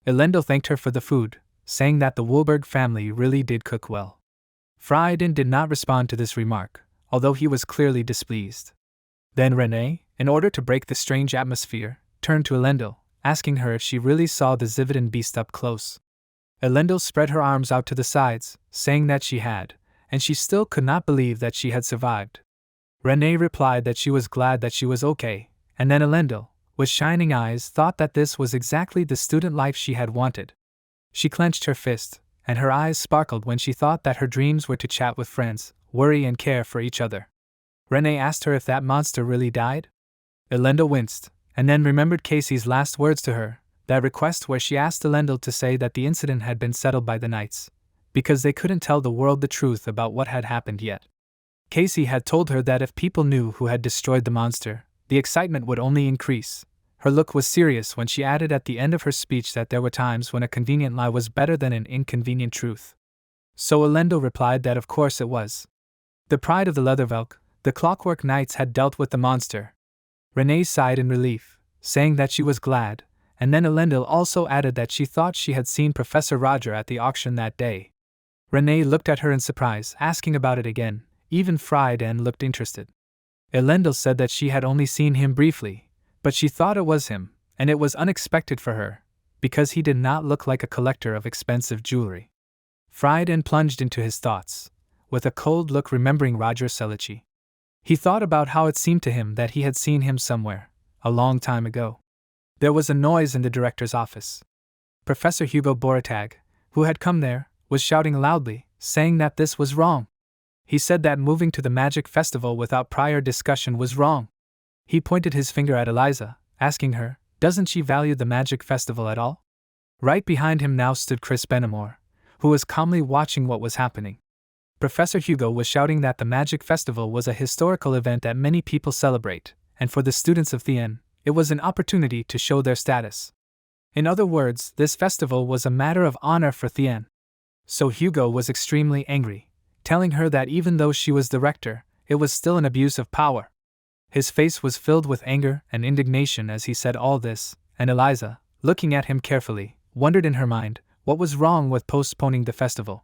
Elenda thanked her for the food, saying that the Woolberg family really did cook well. Frieden did not respond to this remark, although he was clearly displeased. Then Renee, in order to break the strange atmosphere, turned to Elendil, asking her if she really saw the Zividen beast up close. Elendil spread her arms out to the sides, saying that she had, and she still could not believe that she had survived. Renee replied that she was glad that she was okay, and then Elendil, with shining eyes, thought that this was exactly the student life she had wanted. She clenched her fist, and her eyes sparkled when she thought that her dreams were to chat with friends, worry and care for each other. Renee asked her if that monster really died. Elendil winced, and then remembered Casey's last words to her, that request where she asked Elendil to say that the incident had been settled by the knights, because they couldn't tell the world the truth about what had happened yet. Casey had told her that if people knew who had destroyed the monster, the excitement would only increase. Her look was serious when she added at the end of her speech that there were times when a convenient lie was better than an inconvenient truth. So Elendil replied that of course it was. The pride of the Leathervelk, the Clockwork Knights, had dealt with the monster. Renee sighed in relief, saying that she was glad, and then Elendil also added that she thought she had seen Professor Roger at the auction that day. Renee looked at her in surprise, asking about it again. Even Frieden looked interested. Elendil said that she had only seen him briefly, but she thought it was him, and it was unexpected for her, because he did not look like a collector of expensive jewelry. Frieden plunged into his thoughts, with a cold look, remembering Roger Selici. He thought about how it seemed to him that he had seen him somewhere, a long time ago. There was a noise in the director's office. Professor Hugo Boratag, who had come there, was shouting loudly, saying that this was wrong. He said that moving to the magic festival without prior discussion was wrong. He pointed his finger at Eliza, asking her, doesn't she value the magic festival at all? Right behind him now stood Chris Benamor, who was calmly watching what was happening. Professor Hugo was shouting that the magic festival was a historical event that many people celebrate, and for the students of Thien, it was an opportunity to show their status. In other words, this festival was a matter of honor for Thien. So Hugo was extremely angry, telling her that even though she was the rector, it was still an abuse of power. His face was filled with anger and indignation as he said all this, and Eliza, looking at him carefully, wondered in her mind what was wrong with postponing the festival.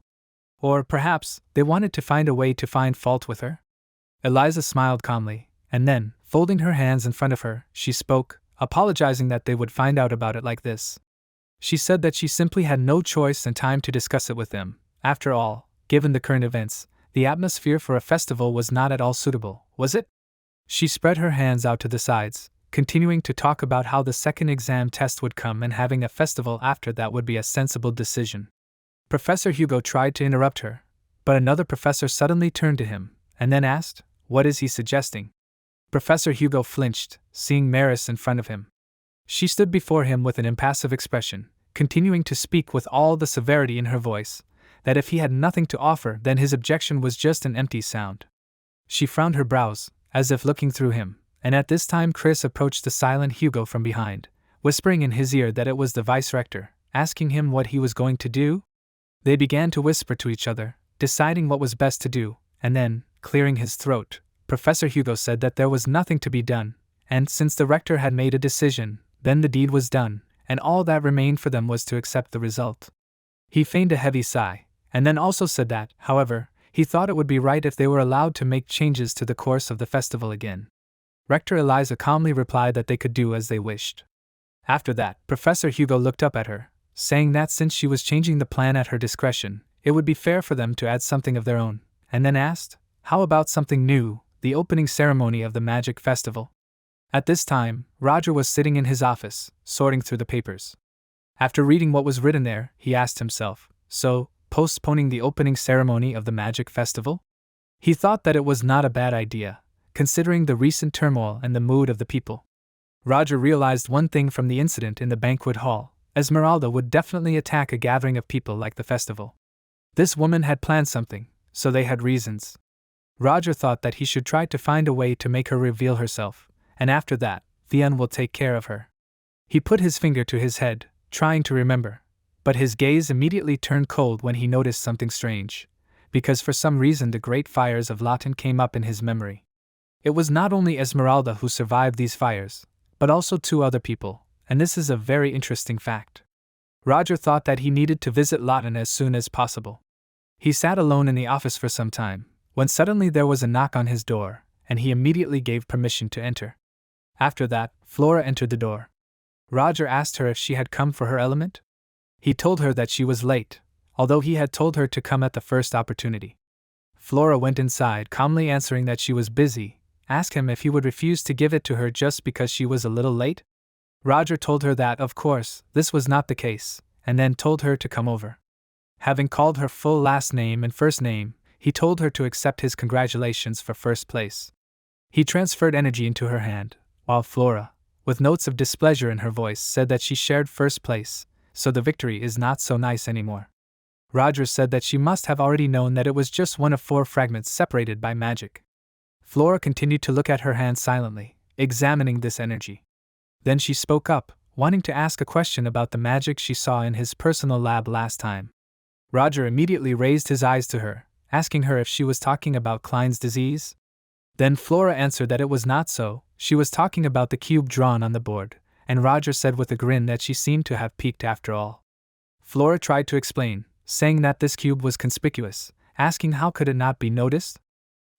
Or perhaps they wanted to find a way to find fault with her? Eliza smiled calmly, and then, folding her hands in front of her, she spoke, apologizing that they would find out about it like this. She said that she simply had no choice and time to discuss it with them. After all, given the current events, the atmosphere for a festival was not at all suitable, was it? She spread her hands out to the sides, continuing to talk about how the second exam test would come and having a festival after that would be a sensible decision. Professor Hugo tried to interrupt her, but another professor suddenly turned to him, and then asked, what is he suggesting? Professor Hugo flinched, seeing Maris in front of him. She stood before him with an impassive expression, continuing to speak with all the severity in her voice, that if he had nothing to offer, then his objection was just an empty sound. She frowned her brows, as if looking through him, and at this time Chris approached the silent Hugo from behind, whispering in his ear that it was the vice-rector, asking him what he was going to do. They began to whisper to each other, deciding what was best to do, and then, clearing his throat, Professor Hugo said that there was nothing to be done, and since the rector had made a decision, then the deed was done, and all that remained for them was to accept the result. He feigned a heavy sigh, and then also said that, however, he thought it would be right if they were allowed to make changes to the course of the festival again. Rector Eliza calmly replied that they could do as they wished. After that, Professor Hugo looked up at her, saying that since she was changing the plan at her discretion, it would be fair for them to add something of their own, and then asked, "How about something new, the opening ceremony of the magic festival?" At this time, Roger was sitting in his office, sorting through the papers. After reading what was written there, he asked himself, so, postponing the opening ceremony of the magic festival? He thought that it was not a bad idea, considering the recent turmoil and the mood of the people. Roger realized one thing from the incident in the banquet hall: Esmeralda would definitely attack a gathering of people like the festival. This woman had planned something, so they had reasons. Roger thought that he should try to find a way to make her reveal herself, and after that, Theon will take care of her. He put his finger to his head, trying to remember, but his gaze immediately turned cold when he noticed something strange, because for some reason the great fires of Lawton came up in his memory. It was not only Esmeralda who survived these fires, but also 2 other people, and this is a very interesting fact. Roger thought that he needed to visit Lawton as soon as possible. He sat alone in the office for some time, when suddenly there was a knock on his door, and he immediately gave permission to enter. After that, Flora entered the door. Roger asked her if she had come for her element. He told her that she was late, although he had told her to come at the first opportunity. Flora went inside, calmly answering that she was busy, asked him if he would refuse to give it to her just because she was a little late. Roger told her that, of course, this was not the case, and then told her to come over. Having called her full last name and first name, he told her to accept his congratulations for first place. He transferred energy into her hand, while Flora, with notes of displeasure in her voice, said that she shared first place, so the victory is not so nice anymore. Roger said that she must have already known that it was just one of 4 fragments separated by magic. Flora continued to look at her hand silently, examining this energy. Then she spoke up, wanting to ask a question about the magic she saw in his personal lab last time. Roger immediately raised his eyes to her, asking her if she was talking about Klein's disease. Then Flora answered that it was not so, she was talking about the cube drawn on the board, and Roger said with a grin that she seemed to have peeked after all. Flora tried to explain, saying that this cube was conspicuous, asking how could it not be noticed?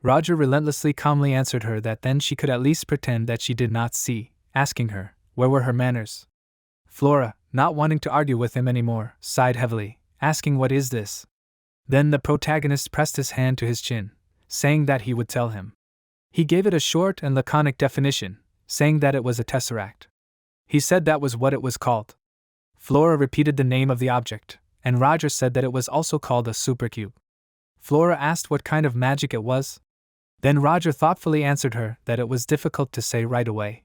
Roger relentlessly calmly answered her that then she could at least pretend that she did not see, asking her, where were her manners? Flora, not wanting to argue with him anymore, sighed heavily, asking what is this? Then the protagonist pressed his hand to his chin, saying that he would tell him. He gave it a short and laconic definition, saying that it was a tesseract. He said that was what it was called. Flora repeated the name of the object, and Roger said that it was also called a supercube. Flora asked what kind of magic it was. Then Roger thoughtfully answered her that it was difficult to say right away.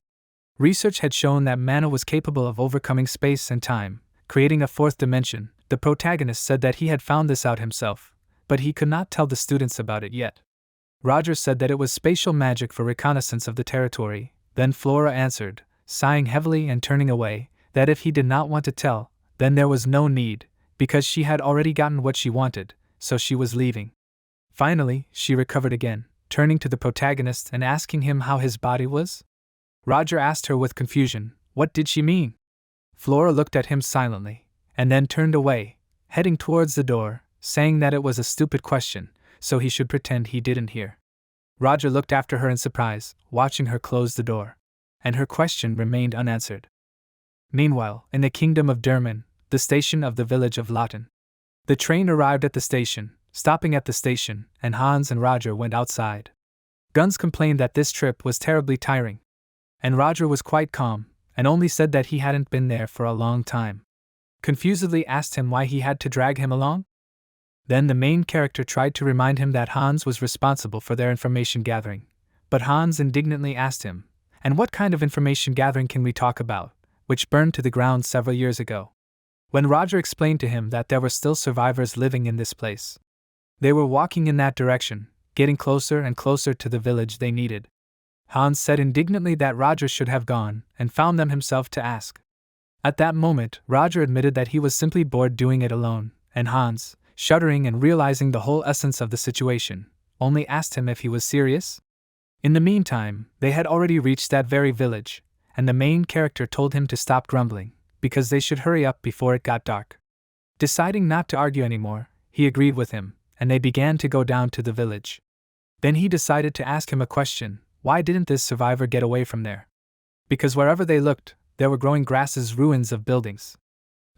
Research had shown that mana was capable of overcoming space and time, creating a 4th dimension. The protagonist said that he had found this out himself, but he could not tell the students about it yet. Roger said that it was spatial magic for reconnaissance of the territory. Then Flora answered, sighing heavily and turning away, that if he did not want to tell, then there was no need, because she had already gotten what she wanted, so she was leaving. Finally, she recovered again, turning to the protagonist and asking him how his body was. Roger asked her with confusion, what did she mean? Flora looked at him silently, and then turned away, heading towards the door, saying that it was a stupid question, so he should pretend he didn't hear. Roger looked after her in surprise, watching her close the door, and her question remained unanswered. Meanwhile, in the kingdom of Derman, the station of the village of Lawton. The train arrived at the station, stopping at the station, and Hans and Roger went outside. Guns complained that this trip was terribly tiring, and Roger was quite calm, and only said that he hadn't been there for a long time. Confusedly asked him why he had to drag him along. Then the main character tried to remind him that Hans was responsible for their information gathering, but Hans indignantly asked him, and what kind of information gathering can we talk about, which burned to the ground several years ago? When Roger explained to him that there were still survivors living in this place. They were walking in that direction, getting closer and closer to the village they needed. Hans said indignantly that Roger should have gone, and found them himself to ask. At that moment, Roger admitted that he was simply bored doing it alone, and Hans, shuddering and realizing the whole essence of the situation, only asked him if he was serious. In the meantime, they had already reached that very village, and the main character told him to stop grumbling, because they should hurry up before it got dark. Deciding not to argue anymore, he agreed with him, and they began to go down to the village. Then he decided to ask him a question: why didn't this survivor get away from there? Because wherever they looked, there were growing grasses, ruins of buildings.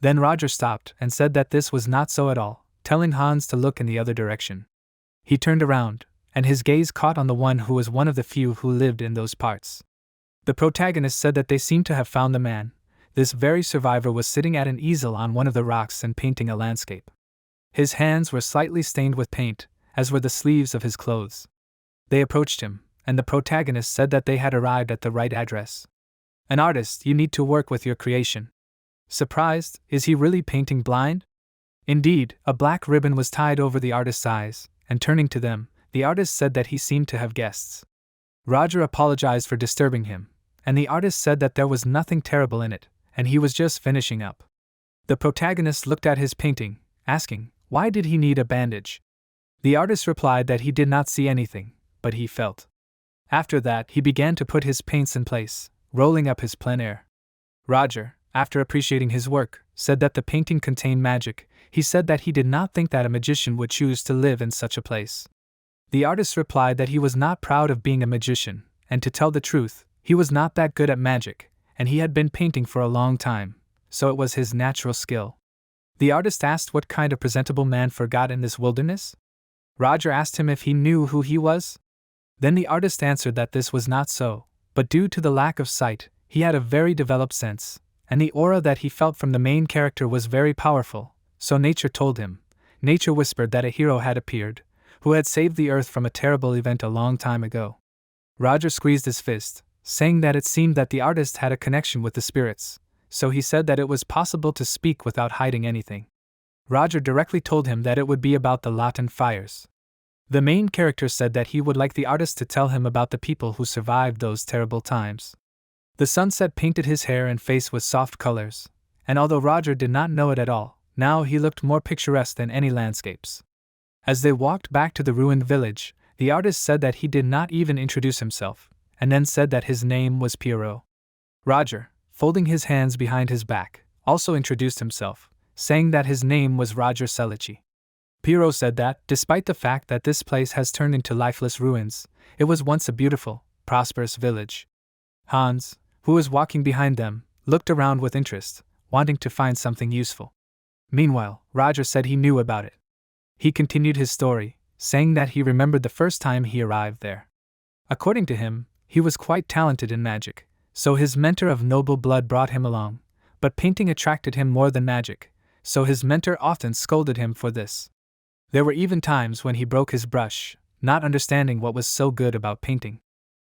Then Roger stopped and said that this was not so at all, telling Hans to look in the other direction. He turned around, and his gaze caught on the one who was one of the few who lived in those parts. The protagonist said that they seemed to have found the man. This very survivor was sitting at an easel on one of the rocks and painting a landscape. His hands were slightly stained with paint, as were the sleeves of his clothes. They approached him, and the protagonist said that they had arrived at the right address. An artist, you need to work with your creation. Surprised, is he really painting blind? Indeed, a black ribbon was tied over the artist's eyes, and turning to them, the artist said that he seemed to have guests. Roger apologized for disturbing him, and the artist said that there was nothing terrible in it, and he was just finishing up. The protagonist looked at his painting, asking, why did he need a bandage? The artist replied that he did not see anything, but he felt. After that, he began to put his paints in place, rolling up his plein air. Roger, after appreciating his work, said that the painting contained magic. He said that he did not think that a magician would choose to live in such a place. The artist replied that he was not proud of being a magician, and to tell the truth, he was not that good at magic, and he had been painting for a long time, so it was his natural skill. The artist asked what kind of presentable man forgot in this wilderness? Roger asked him if he knew who he was. Then the artist answered that this was not so, but due to the lack of sight, he had a very developed sense, and the aura that he felt from the main character was very powerful, so nature told him. Nature whispered that a hero had appeared, who had saved the earth from a terrible event a long time ago. Roger squeezed his fist, saying that it seemed that the artist had a connection with the spirits, so he said that it was possible to speak without hiding anything. Roger directly told him that it would be about the Latin fires. The main character said that he would like the artist to tell him about the people who survived those terrible times. The sunset painted his hair and face with soft colors, and although Roger did not know it at all, now he looked more picturesque than any landscapes. As they walked back to the ruined village, the artist said that he did not even introduce himself, and then said that his name was Pierrot. Roger, folding his hands behind his back, also introduced himself, saying that his name was Roger Selici. Pierrot said that, despite the fact that this place has turned into lifeless ruins, it was once a beautiful, prosperous village. Hans, who was walking behind them, looked around with interest, wanting to find something useful. Meanwhile, Roger said he knew about it. He continued his story, saying that he remembered the first time he arrived there. According to him, he was quite talented in magic, so his mentor of noble blood brought him along, but painting attracted him more than magic, so his mentor often scolded him for this. There were even times when he broke his brush, not understanding what was so good about painting.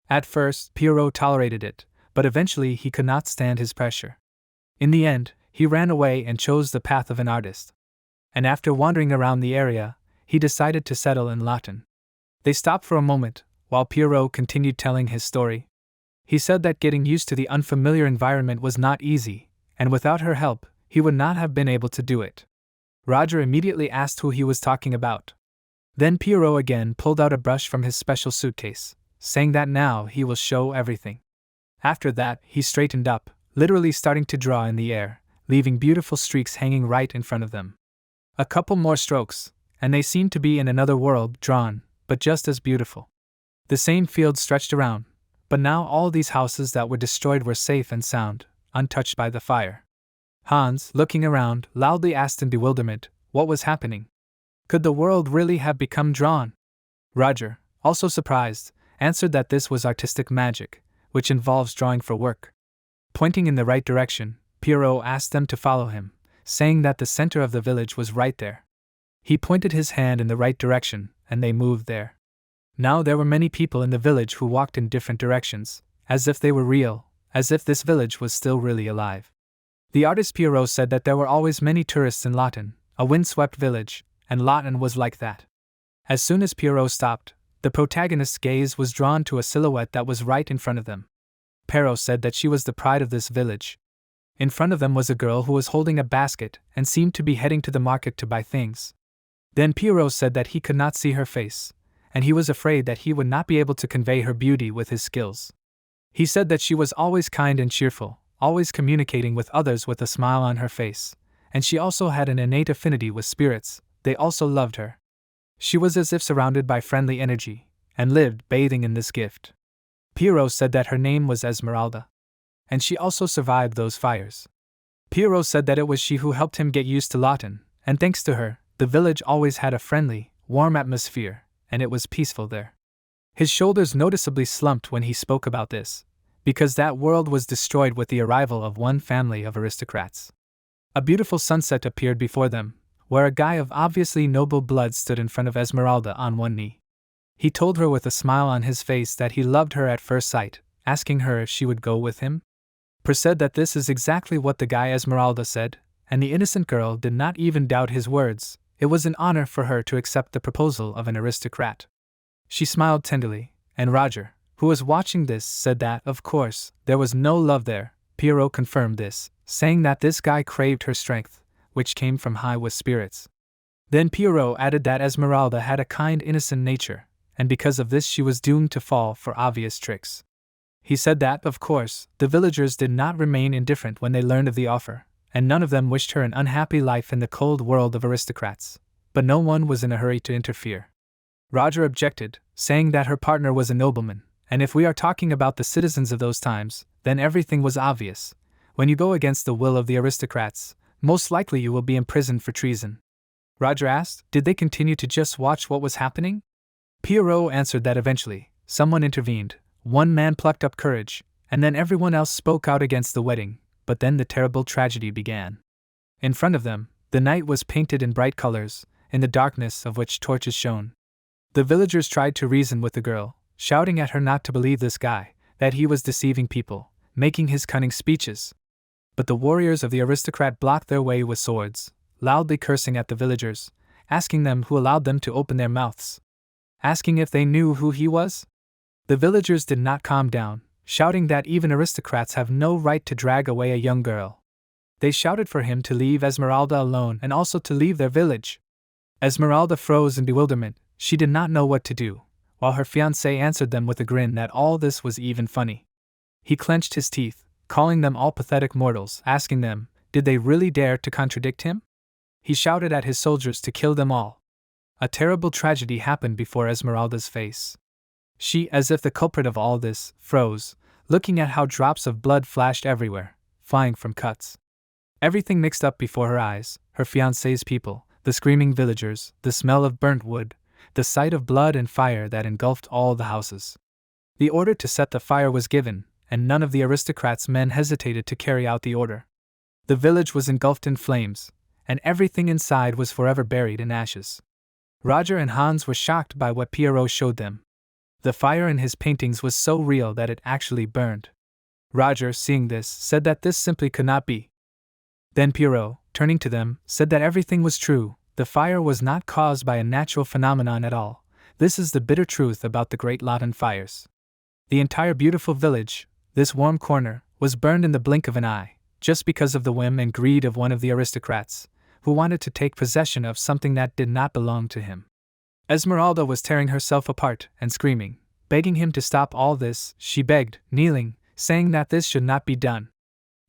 At first, Pierrot tolerated it, but eventually he could not stand his pressure. In the end, he ran away and chose the path of an artist. And after wandering around the area, he decided to settle in Latin. They stopped for a moment, while Pierrot continued telling his story. He said that getting used to the unfamiliar environment was not easy, and without her help, he would not have been able to do it. Roger immediately asked who he was talking about. Then Pierrot again pulled out a brush from his special suitcase, saying that now he will show everything. After that, he straightened up, literally starting to draw in the air, leaving beautiful streaks hanging right in front of them. A couple more strokes, and they seemed to be in another world, drawn, but just as beautiful. The same field stretched around, but now all these houses that were destroyed were safe and sound, untouched by the fire. Hans, looking around, loudly asked in bewilderment, what was happening? Could the world really have become drawn? Roger, also surprised, answered that this was artistic magic, which involves drawing for work. Pointing in the right direction, Pierrot asked them to follow him, saying that the center of the village was right there. He pointed his hand in the right direction, and they moved there. Now there were many people in the village who walked in different directions, as if they were real, as if this village was still really alive. The artist Pierrot said that there were always many tourists in Latin, a windswept village, and Latin was like that. As soon as Pierrot stopped, the protagonist's gaze was drawn to a silhouette that was right in front of them. Pierrot said that she was the pride of this village. In front of them was a girl who was holding a basket and seemed to be heading to the market to buy things. Then Pierrot said that he could not see her face, and he was afraid that he would not be able to convey her beauty with his skills. He said that she was always kind and cheerful, always communicating with others with a smile on her face, and she also had an innate affinity with spirits. They also loved her. She was as if surrounded by friendly energy, and lived bathing in this gift. Pierrot said that her name was Esmeralda, and she also survived those fires. Pierrot said that it was she who helped him get used to Lawton, and thanks to her, the village always had a friendly, warm atmosphere, and it was peaceful there. His shoulders noticeably slumped when he spoke about this, because that world was destroyed with the arrival of one family of aristocrats. A beautiful sunset appeared before them, where a guy of obviously noble blood stood in front of Esmeralda on one knee. He told her with a smile on his face that he loved her at first sight, asking her if she would go with him. Per said that this is exactly what the guy Esmeralda said, and the innocent girl did not even doubt his words. It was an honor for her to accept the proposal of an aristocrat. She smiled tenderly, and Roger, who was watching this, said that, of course, there was no love there. Pierrot confirmed this, saying that this guy craved her strength, which came from high with spirits. Then Pierrot added that Esmeralda had a kind, innocent nature, and because of this she was doomed to fall for obvious tricks. He said that, of course, the villagers did not remain indifferent when they learned of the offer, and none of them wished her an unhappy life in the cold world of aristocrats, but no one was in a hurry to interfere. Roger objected, saying that her partner was a nobleman, and if we are talking about the citizens of those times, then everything was obvious. When you go against the will of the aristocrats, most likely you will be imprisoned for treason. Roger asked, did they continue to just watch what was happening? Pierrot answered that eventually, someone intervened. One man plucked up courage, and then everyone else spoke out against the wedding, but then the terrible tragedy began. In front of them, the night was painted in bright colors, in the darkness of which torches shone. The villagers tried to reason with the girl, shouting at her not to believe this guy, that he was deceiving people, making his cunning speeches. But the warriors of the aristocrat blocked their way with swords, loudly cursing at the villagers, asking them who allowed them to open their mouths, asking if they knew who he was. The villagers did not calm down, shouting that even aristocrats have no right to drag away a young girl. They shouted for him to leave Esmeralda alone and also to leave their village. Esmeralda froze in bewilderment. She did not know what to do, while her fiancé answered them with a grin that all this was even funny. He clenched his teeth, calling them all pathetic mortals, asking them, did they really dare to contradict him? He shouted at his soldiers to kill them all. A terrible tragedy happened before Esmeralda's face. She, as if the culprit of all this, froze, looking at how drops of blood flashed everywhere, flying from cuts. Everything mixed up before her eyes, her fiancé's people, the screaming villagers, the smell of burnt wood, the sight of blood and fire that engulfed all the houses. The order to set the fire was given, and none of the aristocrats' men hesitated to carry out the order. The village was engulfed in flames, and everything inside was forever buried in ashes. Roger and Hans were shocked by what Pierrot showed them. The fire in his paintings was so real that it actually burned. Roger, seeing this, said that this simply could not be. Then Pierrot, turning to them, said that everything was true. The fire was not caused by a natural phenomenon at all. This is the bitter truth about the great Lawton fires. The entire beautiful village, this warm corner, was burned in the blink of an eye, just because of the whim and greed of one of the aristocrats, who wanted to take possession of something that did not belong to him. Esmeralda was tearing herself apart and screaming, begging him to stop all this. She begged, kneeling, saying that this should not be done.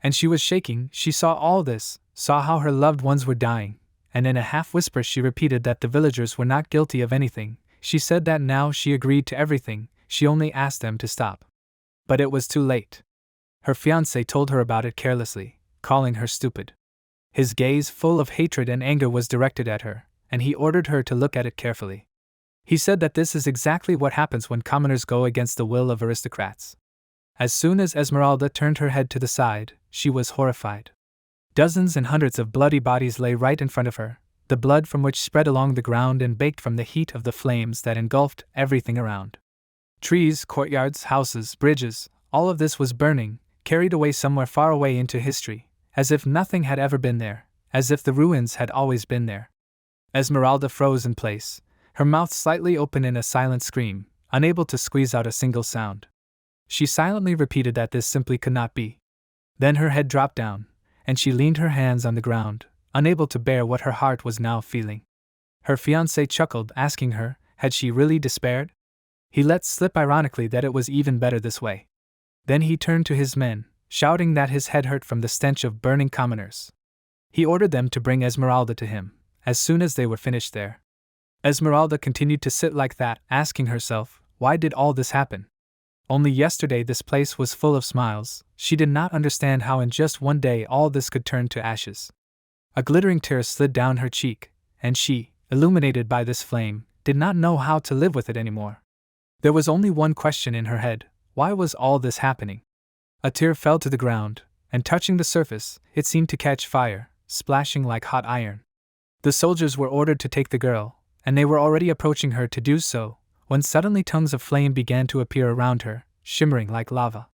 And she was shaking. She saw all this, saw how her loved ones were dying, and in a half-whisper she repeated that the villagers were not guilty of anything. She said that now she agreed to everything, she only asked them to stop. But it was too late. Her fiancé told her about it carelessly, calling her stupid. His gaze, full of hatred and anger, was directed at her, and he ordered her to look at it carefully. He said that this is exactly what happens when commoners go against the will of aristocrats. As soon as Esmeralda turned her head to the side, she was horrified. Dozens and hundreds of bloody bodies lay right in front of her, the blood from which spread along the ground and baked from the heat of the flames that engulfed everything around. Trees, courtyards, houses, bridges, all of this was burning, carried away somewhere far away into history, as if nothing had ever been there, as if the ruins had always been there. Esmeralda froze in place, her mouth slightly open in a silent scream, unable to squeeze out a single sound. She silently repeated that this simply could not be. Then her head dropped down, and she leaned her hands on the ground, unable to bear what her heart was now feeling. Her fiancé chuckled, asking her, Had she really despaired? He let slip ironically that it was even better this way. Then he turned to his men, shouting that his head hurt from the stench of burning commoners. He ordered them to bring Esmeralda to him, as soon as they were finished there. Esmeralda continued to sit like that, asking herself, why did all this happen? Only yesterday this place was full of smiles. She did not understand how in just one day all this could turn to ashes. A glittering tear slid down her cheek, and she, illuminated by this flame, did not know how to live with it anymore. There was only one question in her head: why was all this happening? A tear fell to the ground, and touching the surface, it seemed to catch fire, splashing like hot iron. The soldiers were ordered to take the girl, and they were already approaching her to do so, when suddenly tongues of flame began to appear around her, shimmering like lava.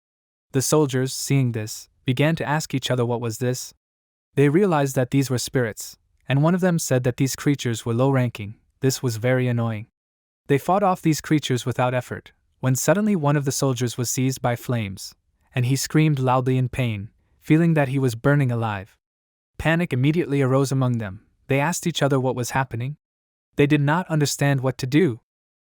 The soldiers, seeing this, began to ask each other what was this. They realized that these were spirits, and one of them said that these creatures were low-ranking. This was very annoying. They fought off these creatures without effort, when suddenly one of the soldiers was seized by flames, and he screamed loudly in pain, feeling that he was burning alive. Panic immediately arose among them. They asked each other what was happening. They did not understand what to do.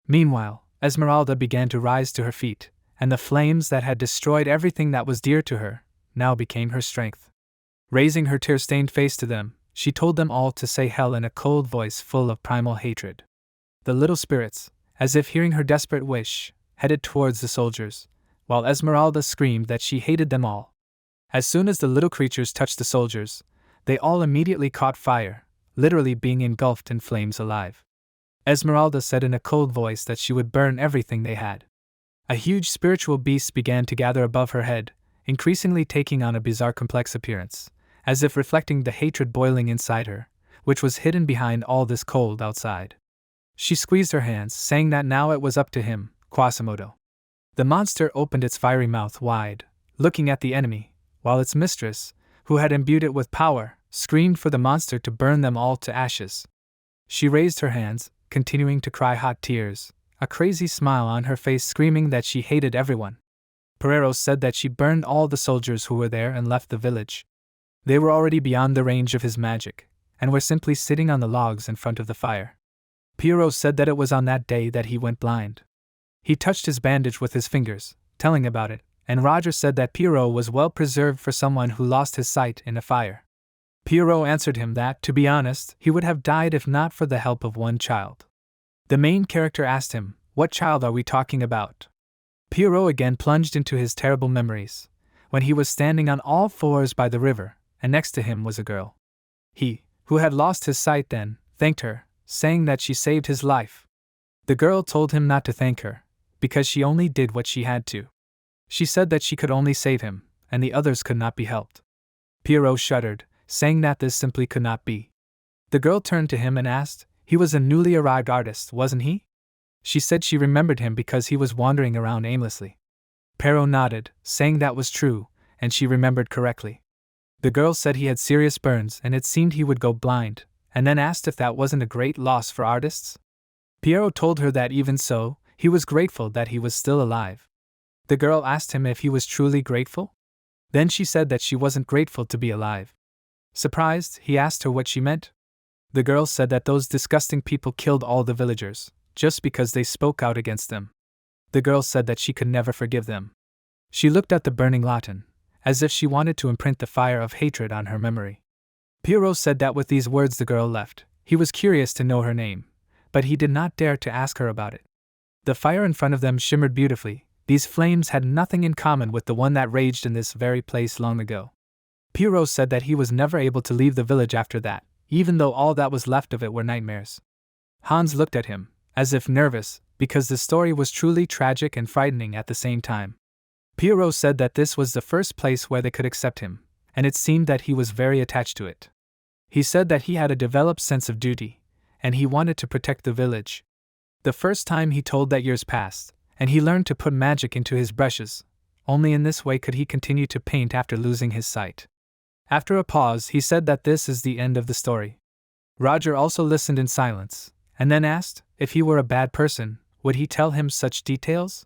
Meanwhile, Esmeralda began to rise to her feet, and the flames that had destroyed everything that was dear to her now became her strength. Raising her tear-stained face to them, she told them all to say hell in a cold voice full of primal hatred. The little spirits, as if hearing her desperate wish, headed towards the soldiers, while Esmeralda screamed that she hated them all. As soon as the little creatures touched the soldiers, they all immediately caught fire, literally being engulfed in flames alive. Esmeralda said in a cold voice that she would burn everything they had. A huge spiritual beast began to gather above her head, increasingly taking on a bizarre complex appearance, as if reflecting the hatred boiling inside her, which was hidden behind all this cold outside. She squeezed her hands, saying that now it was up to him, Quasimodo. The monster opened its fiery mouth wide, looking at the enemy, while its mistress, who had imbued it with power, screamed for the monster to burn them all to ashes. She raised her hands, continuing to cry hot tears, a crazy smile on her face, screaming that she hated everyone. Perero said that she burned all the soldiers who were there and left the village. They were already beyond the range of his magic, and were simply sitting on the logs in front of the fire. Pierrot said that it was on that day that he went blind. He touched his bandage with his fingers, telling about it, and Roger said that Pierrot was well preserved for someone who lost his sight in a fire. Pierrot answered him that, to be honest, he would have died if not for the help of one child. The main character asked him, "What child are we talking about?" Pierrot again plunged into his terrible memories, when he was standing on all fours by the river, and next to him was a girl. He, who had lost his sight then, thanked her, saying that she saved his life. The girl told him not to thank her, because she only did what she had to. She said that she could only save him, and the others could not be helped. Pierrot shuddered, saying that this simply could not be. The girl turned to him and asked, "He was a newly arrived artist, wasn't he?" She said she remembered him because he was wandering around aimlessly. Pierrot nodded, saying that was true, and she remembered correctly. The girl said he had serious burns and it seemed he would go blind, and then asked if that wasn't a great loss for artists. Pierrot told her that even so, he was grateful that he was still alive. The girl asked him if he was truly grateful. Then she said that she wasn't grateful to be alive. Surprised, he asked her what she meant. The girl said that those disgusting people killed all the villagers, just because they spoke out against them. The girl said that she could never forgive them. She looked at the burning Latin, as if she wanted to imprint the fire of hatred on her memory. Pierrot said that with these words the girl left. He was curious to know her name, but he did not dare to ask her about it. The fire in front of them shimmered beautifully. These flames had nothing in common with the one that raged in this very place long ago. Pierrot said that he was never able to leave the village after that, even though all that was left of it were nightmares. Hans looked at him, as if nervous, because the story was truly tragic and frightening at the same time. Pierrot said that this was the first place where they could accept him, and it seemed that he was very attached to it. He said that he had a developed sense of duty, and he wanted to protect the village. The first time he told that years passed, and he learned to put magic into his brushes. Only in this way could he continue to paint after losing his sight. After a pause, he said that this is the end of the story. Roger also listened in silence, and then asked, if he were a bad person, would he tell him such details?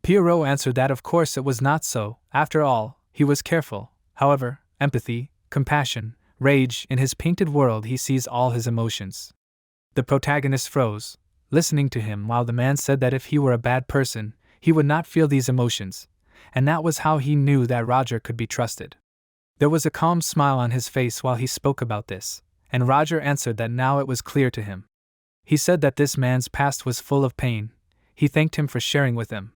Pierrot answered that of course it was not so. After all, he was careful. However, empathy, compassion, rage, in his painted world he sees all his emotions. The protagonist froze, listening to him while the man said that if he were a bad person, he would not feel these emotions, and that was how he knew that Roger could be trusted. There was a calm smile on his face while he spoke about this, and Roger answered that now it was clear to him. He said that this man's past was full of pain. He thanked him for sharing with him.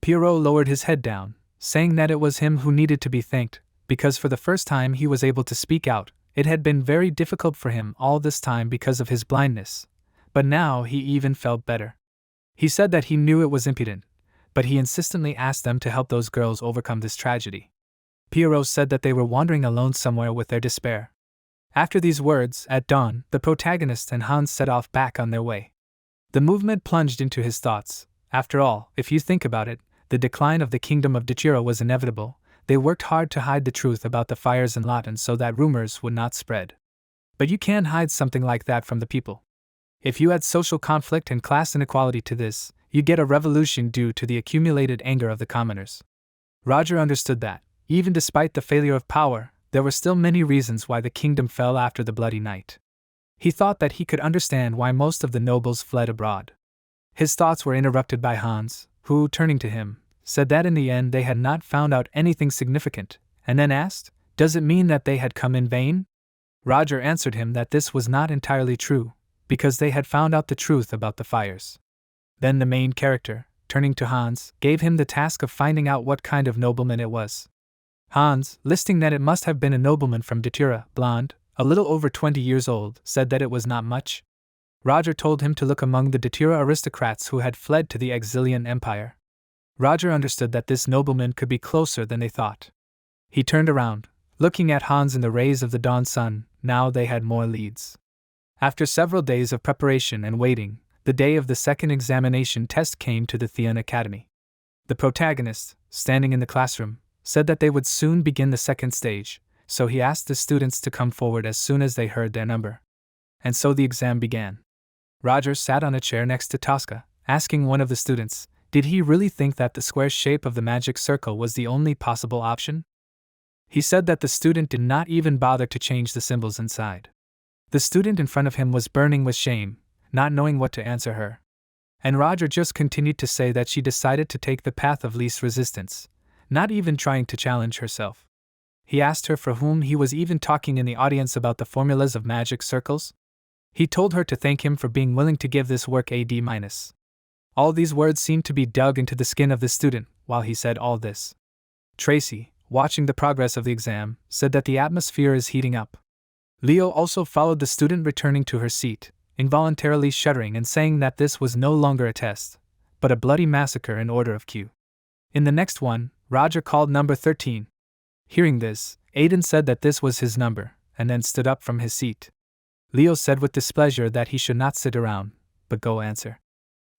Pierrot lowered his head down, saying that it was him who needed to be thanked, because for the first time he was able to speak out. It had been very difficult for him all this time because of his blindness, but now he even felt better. He said that he knew it was impudent, but he insistently asked them to help those girls overcome this tragedy. Pierrot said that they were wandering alone somewhere with their despair. After these words, at dawn, the protagonist and Hans set off back on their way. The movement plunged into his thoughts. After all, if you think about it, the decline of the kingdom of Dachira was inevitable. They worked hard to hide the truth about the fires in Lawton so that rumors would not spread. But you can't hide something like that from the people. If you add social conflict and class inequality to this, you get a revolution due to the accumulated anger of the commoners. Roger understood that, even despite the failure of power, there were still many reasons why the kingdom fell after the Bloody Night. He thought that he could understand why most of the nobles fled abroad. His thoughts were interrupted by Hans, who, turning to him, said that in the end they had not found out anything significant, and then asked, "Does it mean that they had come in vain?" Roger answered him that this was not entirely true, because they had found out the truth about the fires. Then the main character, turning to Hans, gave him the task of finding out what kind of nobleman it was. Hans, listing that it must have been a nobleman from Dachira, blonde, a little over 20 years old, said that it was not much. Roger told him to look among the Dachira aristocrats who had fled to the Exilian Empire. Roger understood that this nobleman could be closer than they thought. He turned around, looking at Hans in the rays of the dawn sun. Now they had more leads. After several days of preparation and waiting, the day of the second examination test came to the Theon Academy. The protagonist, standing in the classroom, said that they would soon begin the second stage, so he asked the students to come forward as soon as they heard their number. And so the exam began. Roger sat on a chair next to Tosca, asking one of the students, did he really think that the square shape of the magic circle was the only possible option? He said that the student did not even bother to change the symbols inside. The student in front of him was burning with shame, not knowing what to answer her. And Roger just continued to say that she decided to take the path of least resistance, not even trying to challenge herself. He asked her for whom he was even talking in the audience about the formulas of magic circles. He told her to thank him for being willing to give this work a D-. All these words seemed to be dug into the skin of the student while he said all this. Tracy, watching the progress of the exam, said that the atmosphere is heating up. Leo also followed the student returning to her seat, involuntarily shuddering and saying that this was no longer a test, but a bloody massacre in order of Q. In the next one, Roger called number 13. Hearing this, Aiden said that this was his number, and then stood up from his seat. Leo said with displeasure that he should not sit around, but go answer.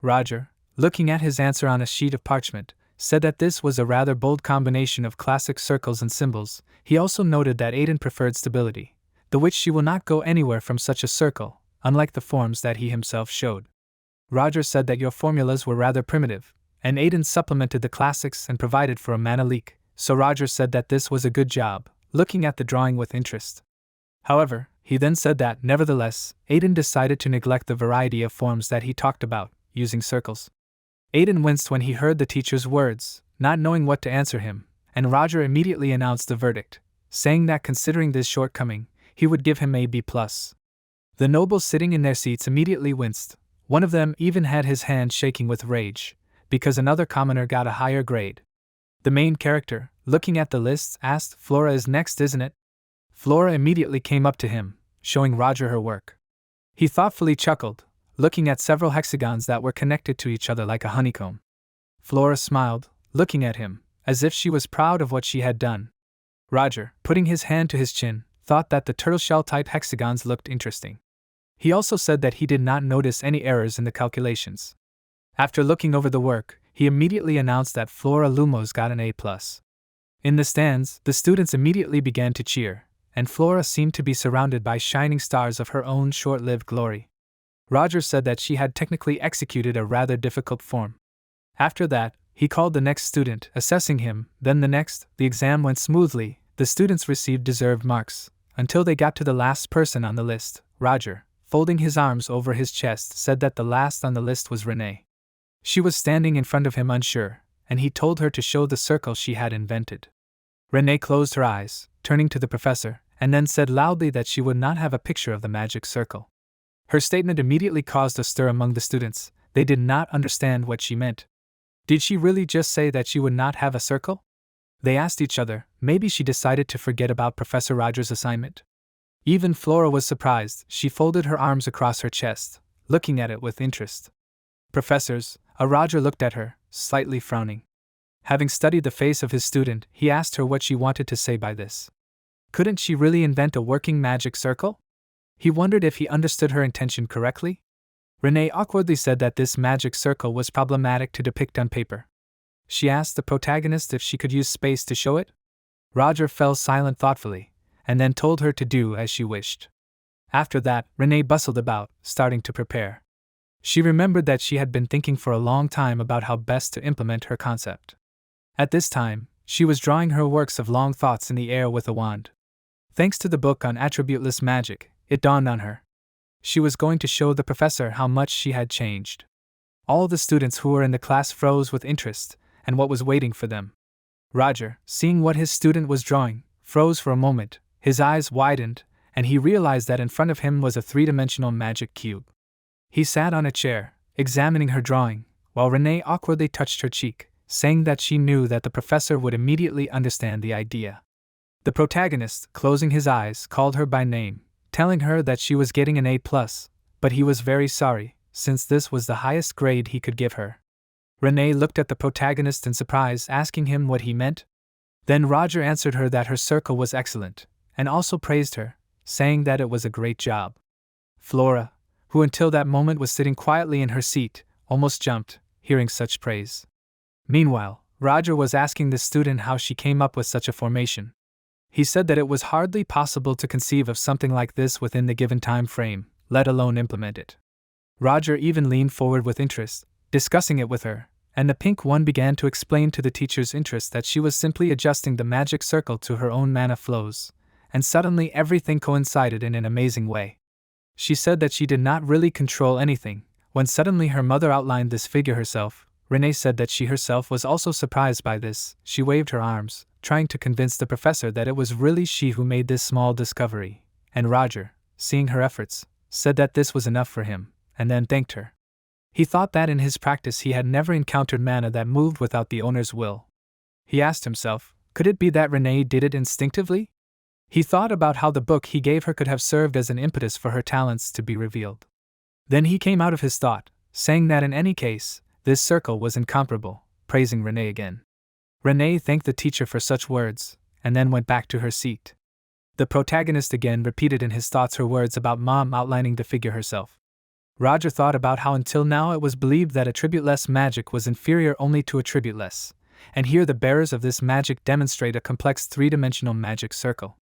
Roger, looking at his answer on a sheet of parchment, said that this was a rather bold combination of classic circles and symbols. He also noted that Aiden preferred stability, the which she will not go anywhere from such a circle, unlike the forms that he himself showed. Roger said that your formulas were rather primitive, and Aiden supplemented the classics and provided for a mana leak, so Roger said that this was a good job, looking at the drawing with interest. However, he then said that, nevertheless, Aiden decided to neglect the variety of forms that he talked about, using circles. Aiden winced when he heard the teacher's words, not knowing what to answer him, and Roger immediately announced the verdict, saying that considering this shortcoming, he would give him a B+. The nobles sitting in their seats immediately winced. One of them even had his hand shaking with rage, because another commoner got a higher grade. The main character, looking at the lists, asked, Flora is next, isn't it? Flora immediately came up to him, showing Roger her work. He thoughtfully chuckled, looking at several hexagons that were connected to each other like a honeycomb. Flora smiled, looking at him, as if she was proud of what she had done. Roger, putting his hand to his chin, thought that the turtleshell-type hexagons looked interesting. He also said that he did not notice any errors in the calculations. After looking over the work, he immediately announced that Flora Lumos got an A+. In the stands, the students immediately began to cheer, and Flora seemed to be surrounded by shining stars of her own short-lived glory. Roger said that she had technically executed a rather difficult form. After that, he called the next student, assessing him, then the next. The exam went smoothly, the students received deserved marks, until they got to the last person on the list, Roger, folding his arms over his chest, said that the last on the list was Renee. She was standing in front of him unsure, and he told her to show the circle she had invented. Renee closed her eyes, turning to the professor, and then said loudly that she would not have a picture of the magic circle. Her statement immediately caused a stir among the students. They did not understand what she meant. Did she really just say that she would not have a circle? They asked each other, maybe she decided to forget about Professor Roger's assignment. Even Flora was surprised. She folded her arms across her chest, looking at it with interest. Professors, Roger looked at her, slightly frowning. Having studied the face of his student, he asked her what she wanted to say by this. Couldn't she really invent a working magic circle? He wondered if he understood her intention correctly. Renee awkwardly said that this magic circle was problematic to depict on paper. She asked the protagonist if she could use space to show it. Roger fell silent thoughtfully, and then told her to do as she wished. After that, Renee bustled about, starting to prepare. She remembered that she had been thinking for a long time about how best to implement her concept. At this time, she was drawing her works of long thoughts in the air with a wand. Thanks to the book on attributeless magic, it dawned on her. She was going to show the professor how much she had changed. All the students who were in the class froze with interest, and what was waiting for them. Roger, seeing what his student was drawing, froze for a moment, his eyes widened, and he realized that in front of him was a three-dimensional magic cube. He sat on a chair, examining her drawing, while Renee awkwardly touched her cheek, saying that she knew that the professor would immediately understand the idea. The protagonist, closing his eyes, called her by name, telling her that she was getting an A+, but he was very sorry, since this was the highest grade he could give her. Renee looked at the protagonist in surprise, asking him what he meant. Then Roger answered her that her circle was excellent, and also praised her, saying that it was a great job. Flora, who until that moment was sitting quietly in her seat, almost jumped, hearing such praise. Meanwhile, Roger was asking the student how she came up with such a formation. He said that it was hardly possible to conceive of something like this within the given time frame, let alone implement it. Roger even leaned forward with interest, discussing it with her, and the pink one began to explain to the teacher's interest that she was simply adjusting the magic circle to her own mana flows, and suddenly everything coincided in an amazing way. She said that she did not really control anything, when suddenly her mother outlined this figure herself. Renee said that she herself was also surprised by this. She waved her arms, trying to convince the professor that it was really she who made this small discovery, and Roger, seeing her efforts, said that this was enough for him, and then thanked her. He thought that in his practice he had never encountered mana that moved without the owner's will. He asked himself, could it be that Renee did it instinctively? He thought about how the book he gave her could have served as an impetus for her talents to be revealed. Then he came out of his thought, saying that in any case, this circle was incomparable, praising Renee again. Renee thanked the teacher for such words, and then went back to her seat. The protagonist again repeated in his thoughts her words about Mom outlining the figure herself. Roger thought about how until now it was believed that attributeless magic was inferior only to attributeless, and here the bearers of this magic demonstrate a complex three-dimensional magic circle.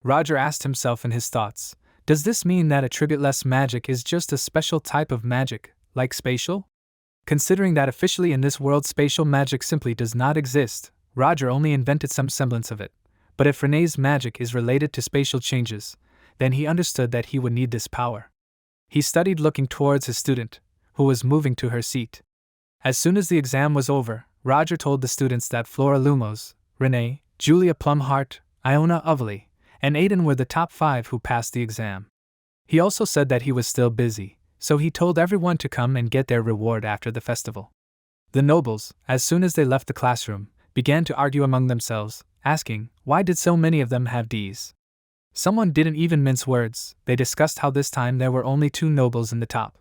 Roger asked himself in his thoughts, does this mean that attributeless magic is just a special type of magic, like spatial? Considering that officially in this world spatial magic simply does not exist, Roger only invented some semblance of it. But if Renee's magic is related to spatial changes, then he understood that he would need this power. He studied looking towards his student, who was moving to her seat. As soon as the exam was over, Roger told the students that Flora Lumos, Renee, Julia Plumhart, Iona Ovely, and Aiden were the top 5 who passed the exam. He also said that he was still busy, so he told everyone to come and get their reward after the festival. The nobles, as soon as they left the classroom, began to argue among themselves, asking, why did so many of them have Ds? Someone didn't even mince words. They discussed how this time there were only 2 nobles in the top.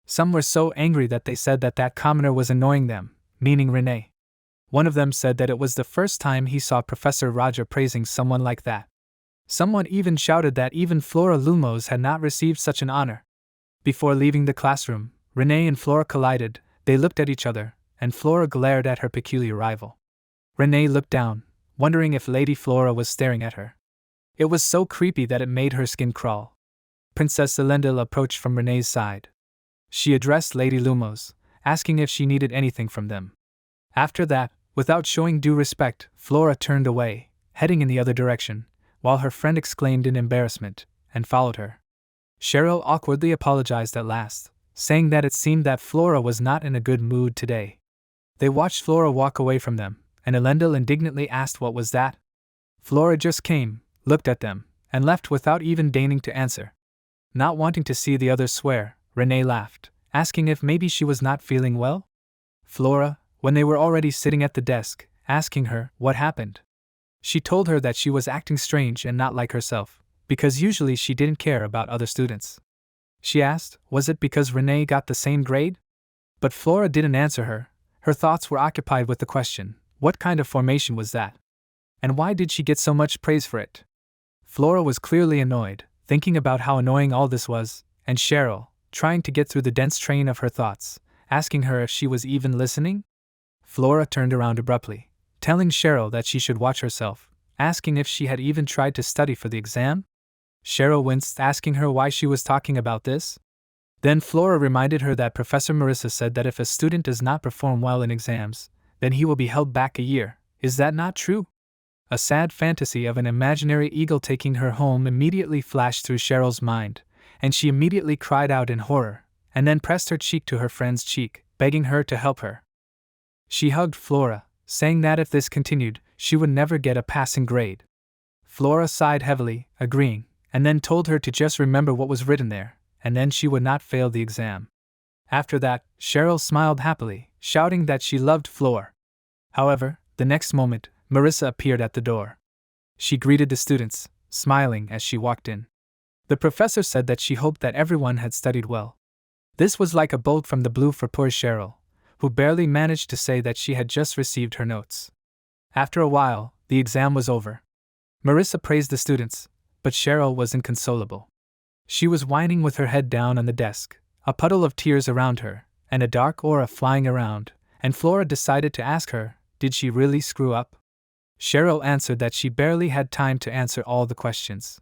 Some were so angry that they said that commoner was annoying them, meaning Renee. One of them said that it was the first time he saw Professor Roger praising someone like that. Someone even shouted that even Flora Lumos had not received such an honor. Before leaving the classroom, Renee and Flora collided. They looked at each other, and Flora glared at her peculiar rival. Renee looked down, wondering if Lady Flora was staring at her. It was so creepy that it made her skin crawl. Princess Elendil approached from Renee's side. She addressed Lady Lumos, asking if she needed anything from them. After that, without showing due respect, Flora turned away, heading in the other direction, while her friend exclaimed in embarrassment, and followed her. Cheryl awkwardly apologized at last, saying that it seemed that Flora was not in a good mood today. They watched Flora walk away from them, and Elendil indignantly asked what was that. Flora just came, looked at them, and left without even deigning to answer. Not wanting to see the others swear, Renee laughed, asking if maybe she was not feeling well. Flora, when they were already sitting at the desk, asking her what happened. She told her that she was acting strange and not like herself, because usually she didn't care about other students. She asked, was it because Renee got the same grade? But Flora didn't answer her. Her thoughts were occupied with the question, what kind of formation was that? And why did she get so much praise for it? Flora was clearly annoyed, thinking about how annoying all this was, and Cheryl, trying to get through the dense train of her thoughts, asking her if she was even listening. Flora turned around abruptly, telling Cheryl that she should watch herself, asking if she had even tried to study for the exam. Cheryl winced, asking her why she was talking about this. Then Flora reminded her that Professor Marissa said that if a student does not perform well in exams, then he will be held back a year. Is that not true? A sad fantasy of an imaginary eagle taking her home immediately flashed through Cheryl's mind, and she immediately cried out in horror, and then pressed her cheek to her friend's cheek, begging her to help her. She hugged Flora, saying that if this continued, she would never get a passing grade. Flora sighed heavily, agreeing, and then told her to just remember what was written there, and then she would not fail the exam. After that, Cheryl smiled happily, shouting that she loved Flora. However, the next moment, Marissa appeared at the door. She greeted the students, smiling as she walked in. The professor said that she hoped that everyone had studied well. This was like a bolt from the blue for poor Cheryl, who barely managed to say that she had just received her notes. After a while, the exam was over. Marissa praised the students, but Cheryl was inconsolable. She was whining with her head down on the desk, a puddle of tears around her, and a dark aura flying around, and Flora decided to ask her, did she really screw up? Cheryl answered that she barely had time to answer all the questions.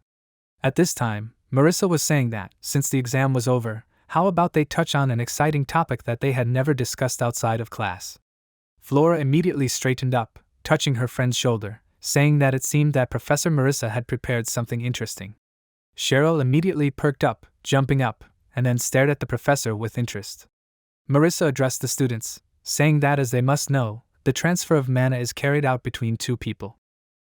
At this time, Marissa was saying that, since the exam was over, how about they touch on an exciting topic that they had never discussed outside of class? Flora immediately straightened up, touching her friend's shoulder, saying that it seemed that Professor Marissa had prepared something interesting. Cheryl immediately perked up, jumping up, and then stared at the professor with interest. Marissa addressed the students, saying that as they must know, the transfer of mana is carried out between two people.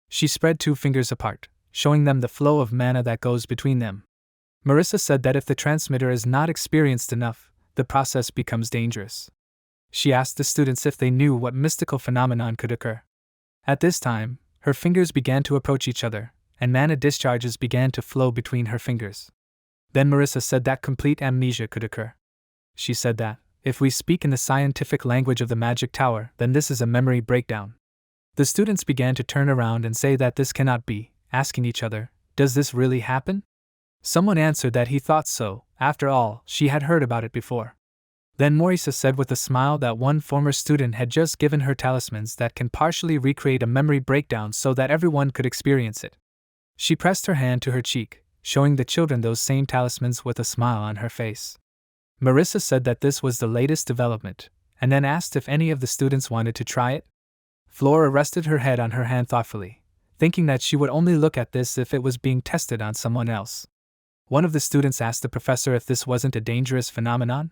She spread 2 fingers apart, showing them the flow of mana that goes between them. Marissa said that if the transmitter is not experienced enough, the process becomes dangerous. She asked the students if they knew what mystical phenomenon could occur. At this time, her fingers began to approach each other, and mana discharges began to flow between her fingers. Then Marissa said that complete amnesia could occur. She said that, if we speak in the scientific language of the magic tower, then this is a memory breakdown. The students began to turn around and say that this cannot be, asking each other, does this really happen? Someone answered that he thought so, after all, she had heard about it before. Then Morisa said with a smile that one former student had just given her talismans that can partially recreate a memory breakdown so that everyone could experience it. She pressed her hand to her cheek, showing the children those same talismans with a smile on her face. Marissa said that this was the latest development, and then asked if any of the students wanted to try it. Flora rested her head on her hand thoughtfully, thinking that she would only look at this if it was being tested on someone else. One of the students asked the professor if this wasn't a dangerous phenomenon.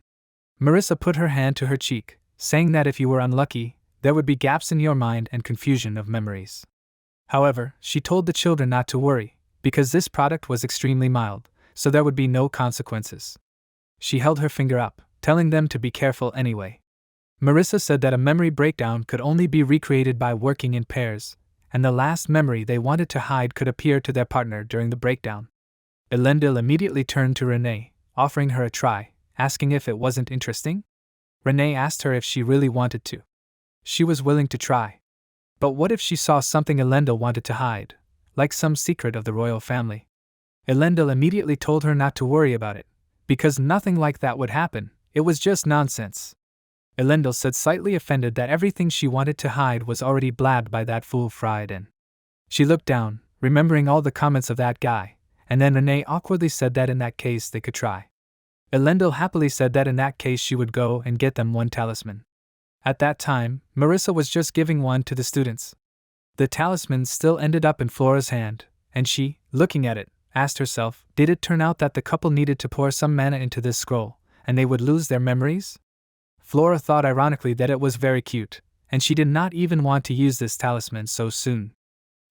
Marissa put her hand to her cheek, saying that if you were unlucky, there would be gaps in your mind and confusion of memories. However, she told the children not to worry, because this product was extremely mild, so there would be no consequences. She held her finger up, telling them to be careful anyway. Marissa said that a memory breakdown could only be recreated by working in pairs, and the last memory they wanted to hide could appear to their partner during the breakdown. Elendil immediately turned to Renee, offering her a try, asking if it wasn't interesting. Renee asked her if she really wanted to. She was willing to try. But what if she saw something Elendil wanted to hide, like some secret of the royal family? Elendil immediately told her not to worry about it, because nothing like that would happen, it was just nonsense. Elendil said slightly offended that everything she wanted to hide was already blabbed by that fool Frieden. She looked down, remembering all the comments of that guy, and then Renee awkwardly said that in that case they could try. Elendil happily said that in that case she would go and get them one talisman. At that time, Marissa was just giving one to the students. The talisman still ended up in Flora's hand, and she, looking at it, asked herself, did it turn out that the couple needed to pour some mana into this scroll, and they would lose their memories? Flora thought ironically that it was very cute, and she did not even want to use this talisman so soon.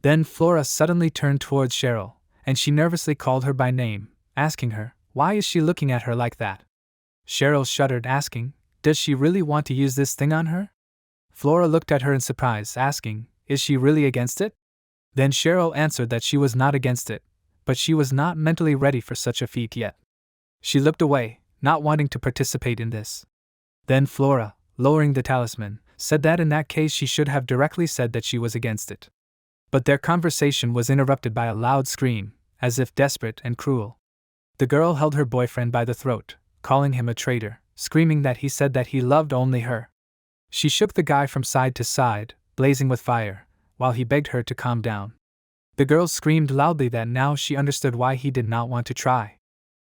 Then Flora suddenly turned towards Cheryl, and she nervously called her by name, asking her, why is she looking at her like that? Cheryl shuddered, asking, does she really want to use this thing on her? Flora looked at her in surprise, asking, is she really against it? Then Cheryl answered that she was not against it, but she was not mentally ready for such a feat yet. She looked away, not wanting to participate in this. Then Flora, lowering the talisman, said that in that case she should have directly said that she was against it. But their conversation was interrupted by a loud scream, as if desperate and cruel. The girl held her boyfriend by the throat, calling him a traitor, screaming that he said that he loved only her. She shook the guy from side to side, blazing with fire, while he begged her to calm down. The girl screamed loudly that now she understood why he did not want to try.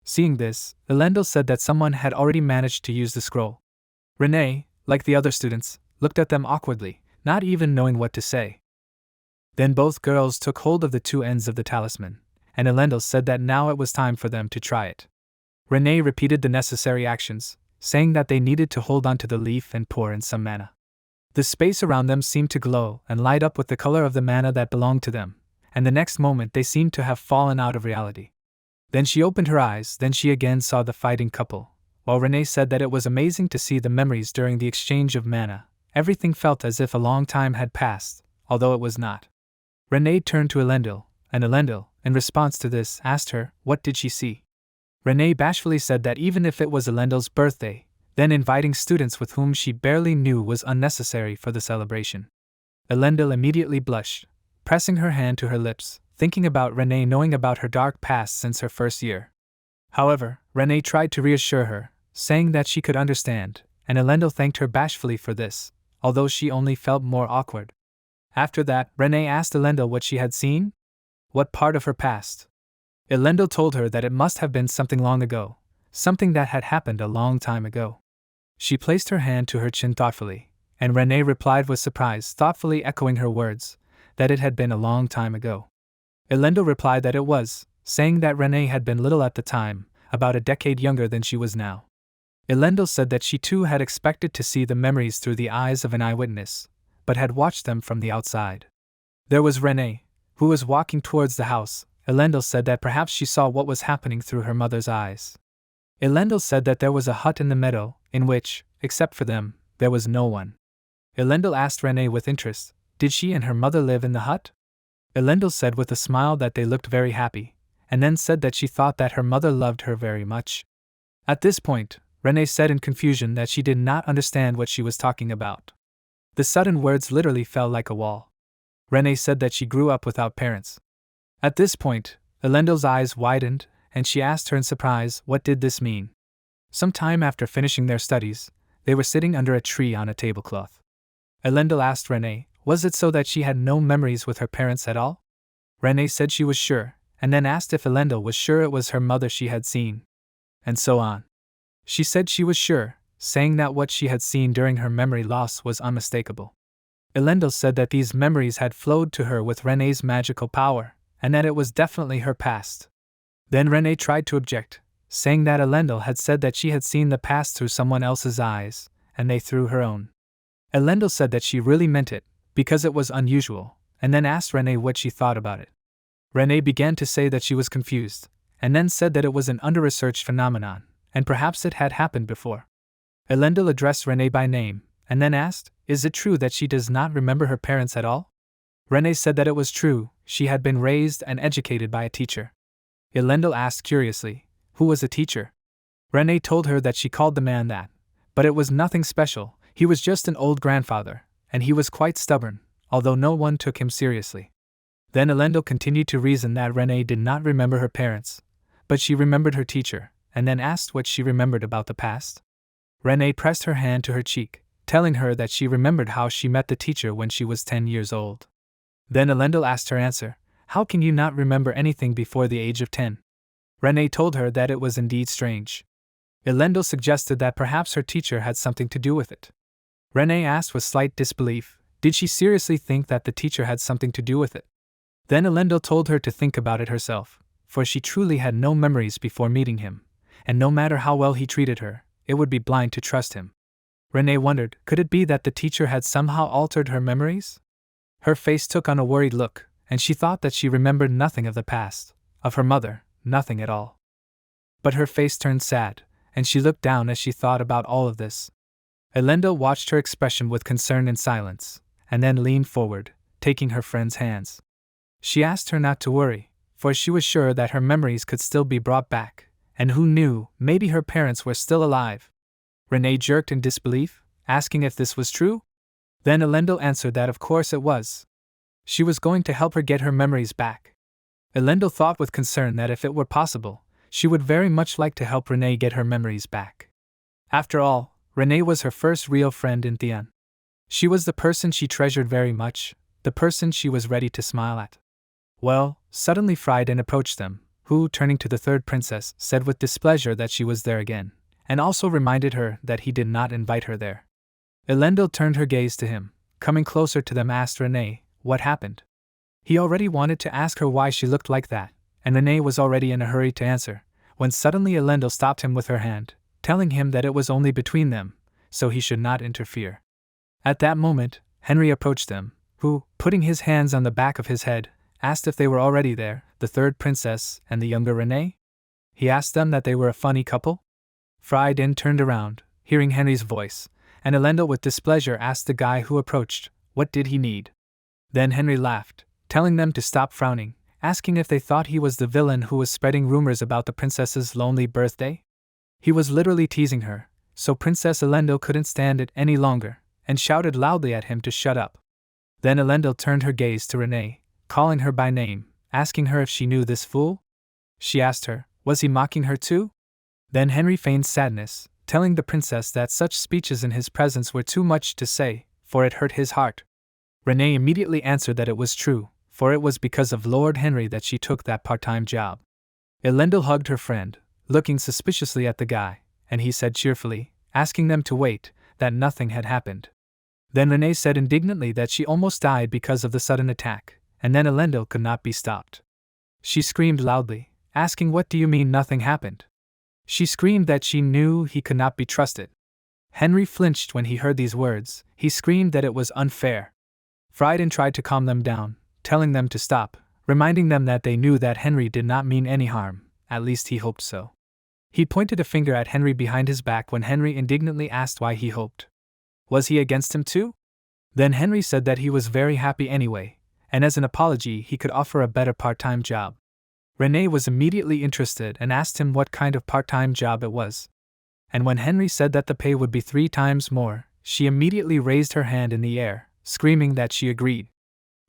Seeing this, Elendil said that someone had already managed to use the scroll. Renee, like the other students, looked at them awkwardly, not even knowing what to say. Then both girls took hold of the two ends of the talisman, and Elendil said that now it was time for them to try it. Renee repeated the necessary actions, saying that they needed to hold onto the leaf and pour in some mana. The space around them seemed to glow and light up with the color of the mana that belonged to them, and the next moment they seemed to have fallen out of reality. Then she opened her eyes, then she again saw the fighting couple. While Renee said that it was amazing to see the memories during the exchange of mana, everything felt as if a long time had passed, although it was not. Renee turned to Elendil, and Elendil, in response to this, asked her, what did she see? Renee bashfully said that even if it was Elendil's birthday, then inviting students with whom she barely knew was unnecessary for the celebration. Elendil immediately blushed, pressing her hand to her lips, thinking about Renee knowing about her dark past since her first year. However, Renee tried to reassure her, saying that she could understand, and Elendil thanked her bashfully for this, although she only felt more awkward. After that, Renee asked Elendil what she had seen? What part of her past? Elendil told her that it must have been something long ago, something that had happened a long time ago. She placed her hand to her chin thoughtfully, and Renee replied with surprise, thoughtfully echoing her words, that it had been a long time ago. Elendil replied that it was, saying that Renee had been little at the time, about a decade younger than she was now. Elendil said that she too had expected to see the memories through the eyes of an eyewitness, but had watched them from the outside. There was Renee, who was walking towards the house. Elendil said that perhaps she saw what was happening through her mother's eyes. Elendil said that there was a hut in the meadow, in which, except for them, there was no one. Elendil asked Renee with interest, did she and her mother live in the hut? Elendil said with a smile that they looked very happy, and then said that she thought that her mother loved her very much. At this point, Renee said in confusion that she did not understand what she was talking about. The sudden words literally fell like a wall. Renee said that she grew up without parents. At this point, Elendil's eyes widened, and she asked her in surprise, what did this mean? Some time after finishing their studies, they were sitting under a tree on a tablecloth. Elendil asked Renee, was it so that she had no memories with her parents at all? Renee said she was sure, and then asked if Elendil was sure it was her mother she had seen. And so on. She said she was sure, saying that what she had seen during her memory loss was unmistakable. Elendil said that these memories had flowed to her with Renee's magical power, and that it was definitely her past. Then Renee tried to object, saying that Elendil had said that she had seen the past through someone else's eyes, and they through her own. Elendil said that she really meant it, because it was unusual, and then asked Renee what she thought about it. Renee began to say that she was confused, and then said that it was an under-researched phenomenon, and perhaps it had happened before. Elendil addressed Renee by name, and then asked, is it true that she does not remember her parents at all? Renee said that it was true, she had been raised and educated by a teacher. Elendil asked curiously, who was a teacher? Renee told her that she called the man that, but it was nothing special, he was just an old grandfather, and he was quite stubborn, although no one took him seriously. Then Elendil continued to reason that Renee did not remember her parents, but she remembered her teacher, and then asked what she remembered about the past. Renee pressed her hand to her cheek, telling her that she remembered how she met the teacher when she was 10 years old. Then Elendil asked her answer, how can you not remember anything before the age of 10? Renee told her that it was indeed strange. Elendil suggested that perhaps her teacher had something to do with it. Renee asked with slight disbelief, did she seriously think that the teacher had something to do with it? Then Elendil told her to think about it herself, for she truly had no memories before meeting him, and no matter how well he treated her, it would be blind to trust him. Renee wondered, could it be that the teacher had somehow altered her memories? Her face took on a worried look, and she thought that she remembered nothing of the past, of her mother, nothing at all. But her face turned sad, and she looked down as she thought about all of this. Elendil watched her expression with concern in silence, and then leaned forward, taking her friend's hands. She asked her not to worry, for she was sure that her memories could still be brought back, and who knew, maybe her parents were still alive. Renee jerked in disbelief, asking if this was true. Then Elendil answered that of course it was. She was going to help her get her memories back. Elendil thought with concern that if it were possible, she would very much like to help Renee get her memories back. After all, Renee was her first real friend in Theon. She was the person she treasured very much, the person she was ready to smile at. Well, suddenly Frieden approached them, who, turning to the third princess, said with displeasure that she was there again, and also reminded her that he did not invite her there. Elendil turned her gaze to him, coming closer to them asked Renee, what happened? He already wanted to ask her why she looked like that, and Renee was already in a hurry to answer, when suddenly Elendil stopped him with her hand, telling him that it was only between them, so he should not interfere. At that moment, Henry approached them, who, putting his hands on the back of his head, asked if they were already there, the third princess and the younger Renee. He asked them that they were a funny couple. Frieden turned around, hearing Henry's voice, and Elendil with displeasure asked the guy who approached, what did he need? Then Henry laughed, telling them to stop frowning, asking if they thought he was the villain who was spreading rumors about the princess's lonely birthday. He was literally teasing her, so Princess Elendil couldn't stand it any longer, and shouted loudly at him to shut up. Then Elendil turned her gaze to Renee, calling her by name, asking her if she knew this fool. She asked her, was he mocking her too? Then Henry feigned sadness, telling the princess that such speeches in his presence were too much to say, for it hurt his heart. Renee immediately answered that it was true, for it was because of Lord Henry that she took that part-time job. Elendil hugged her friend, looking suspiciously at the guy, and he said cheerfully, asking them to wait, that nothing had happened. Then Renee said indignantly that she almost died because of the sudden attack, and then Elendil could not be stopped. She screamed loudly, asking what do you mean nothing happened? She screamed that she knew he could not be trusted. Henry flinched when he heard these words, he screamed that it was unfair. Frieden tried to calm them down, telling them to stop, reminding them that they knew that Henry did not mean any harm, at least he hoped so. He pointed a finger at Henry behind his back when Henry indignantly asked why he hoped. Was he against him too? Then Henry said that he was very happy anyway, and as an apology he could offer a better part-time job. Renee was immediately interested and asked him what kind of part-time job it was. And when Henry said that the pay would be 3 times more, she immediately raised her hand in the air, screaming that she agreed.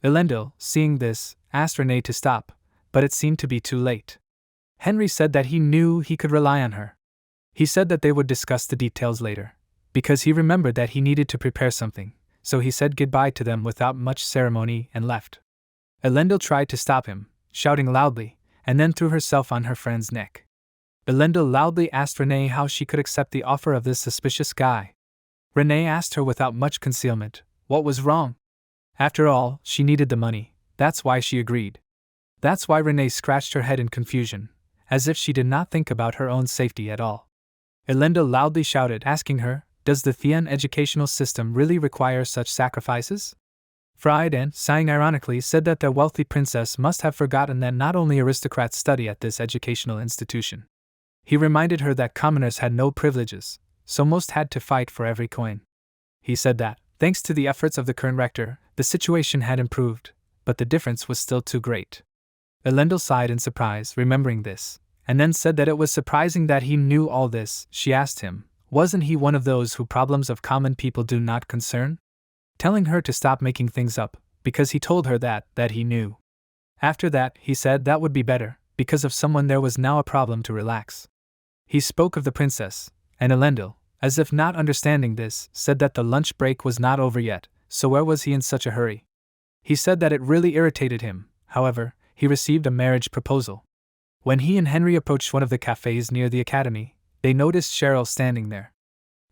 Elendil, seeing this, asked Renee to stop, but it seemed to be too late. Henry said that he knew he could rely on her. He said that they would discuss the details later, because he remembered that he needed to prepare something, so he said goodbye to them without much ceremony and left. Elendil tried to stop him, shouting loudly, and then threw herself on her friend's neck. Elendil loudly asked Renee how she could accept the offer of this suspicious guy. Renee asked her without much concealment, what was wrong? After all, she needed the money, that's why she agreed. That's why Renee scratched her head in confusion, as if she did not think about her own safety at all. Elendil loudly shouted, asking her, does the Theon educational system really require such sacrifices? Frieden, sighing ironically, said that the wealthy princess must have forgotten that not only aristocrats study at this educational institution. He reminded her that commoners had no privileges, so most had to fight for every coin. He said that, thanks to the efforts of the current rector, the situation had improved, but the difference was still too great. Elendil sighed in surprise, remembering this, and then said that it was surprising that he knew all this. She asked him, wasn't he one of those who problems of common people do not concern? Telling her to stop making things up, because he told her that he knew. After that, he said that would be better, because of someone there was now a problem to relax. He spoke of the princess, and Elendil, as if not understanding this, said that the lunch break was not over yet, so where was he in such a hurry? He said that it really irritated him, however, he received a marriage proposal. When he and Henry approached one of the cafes near the academy, they noticed Cheryl standing there.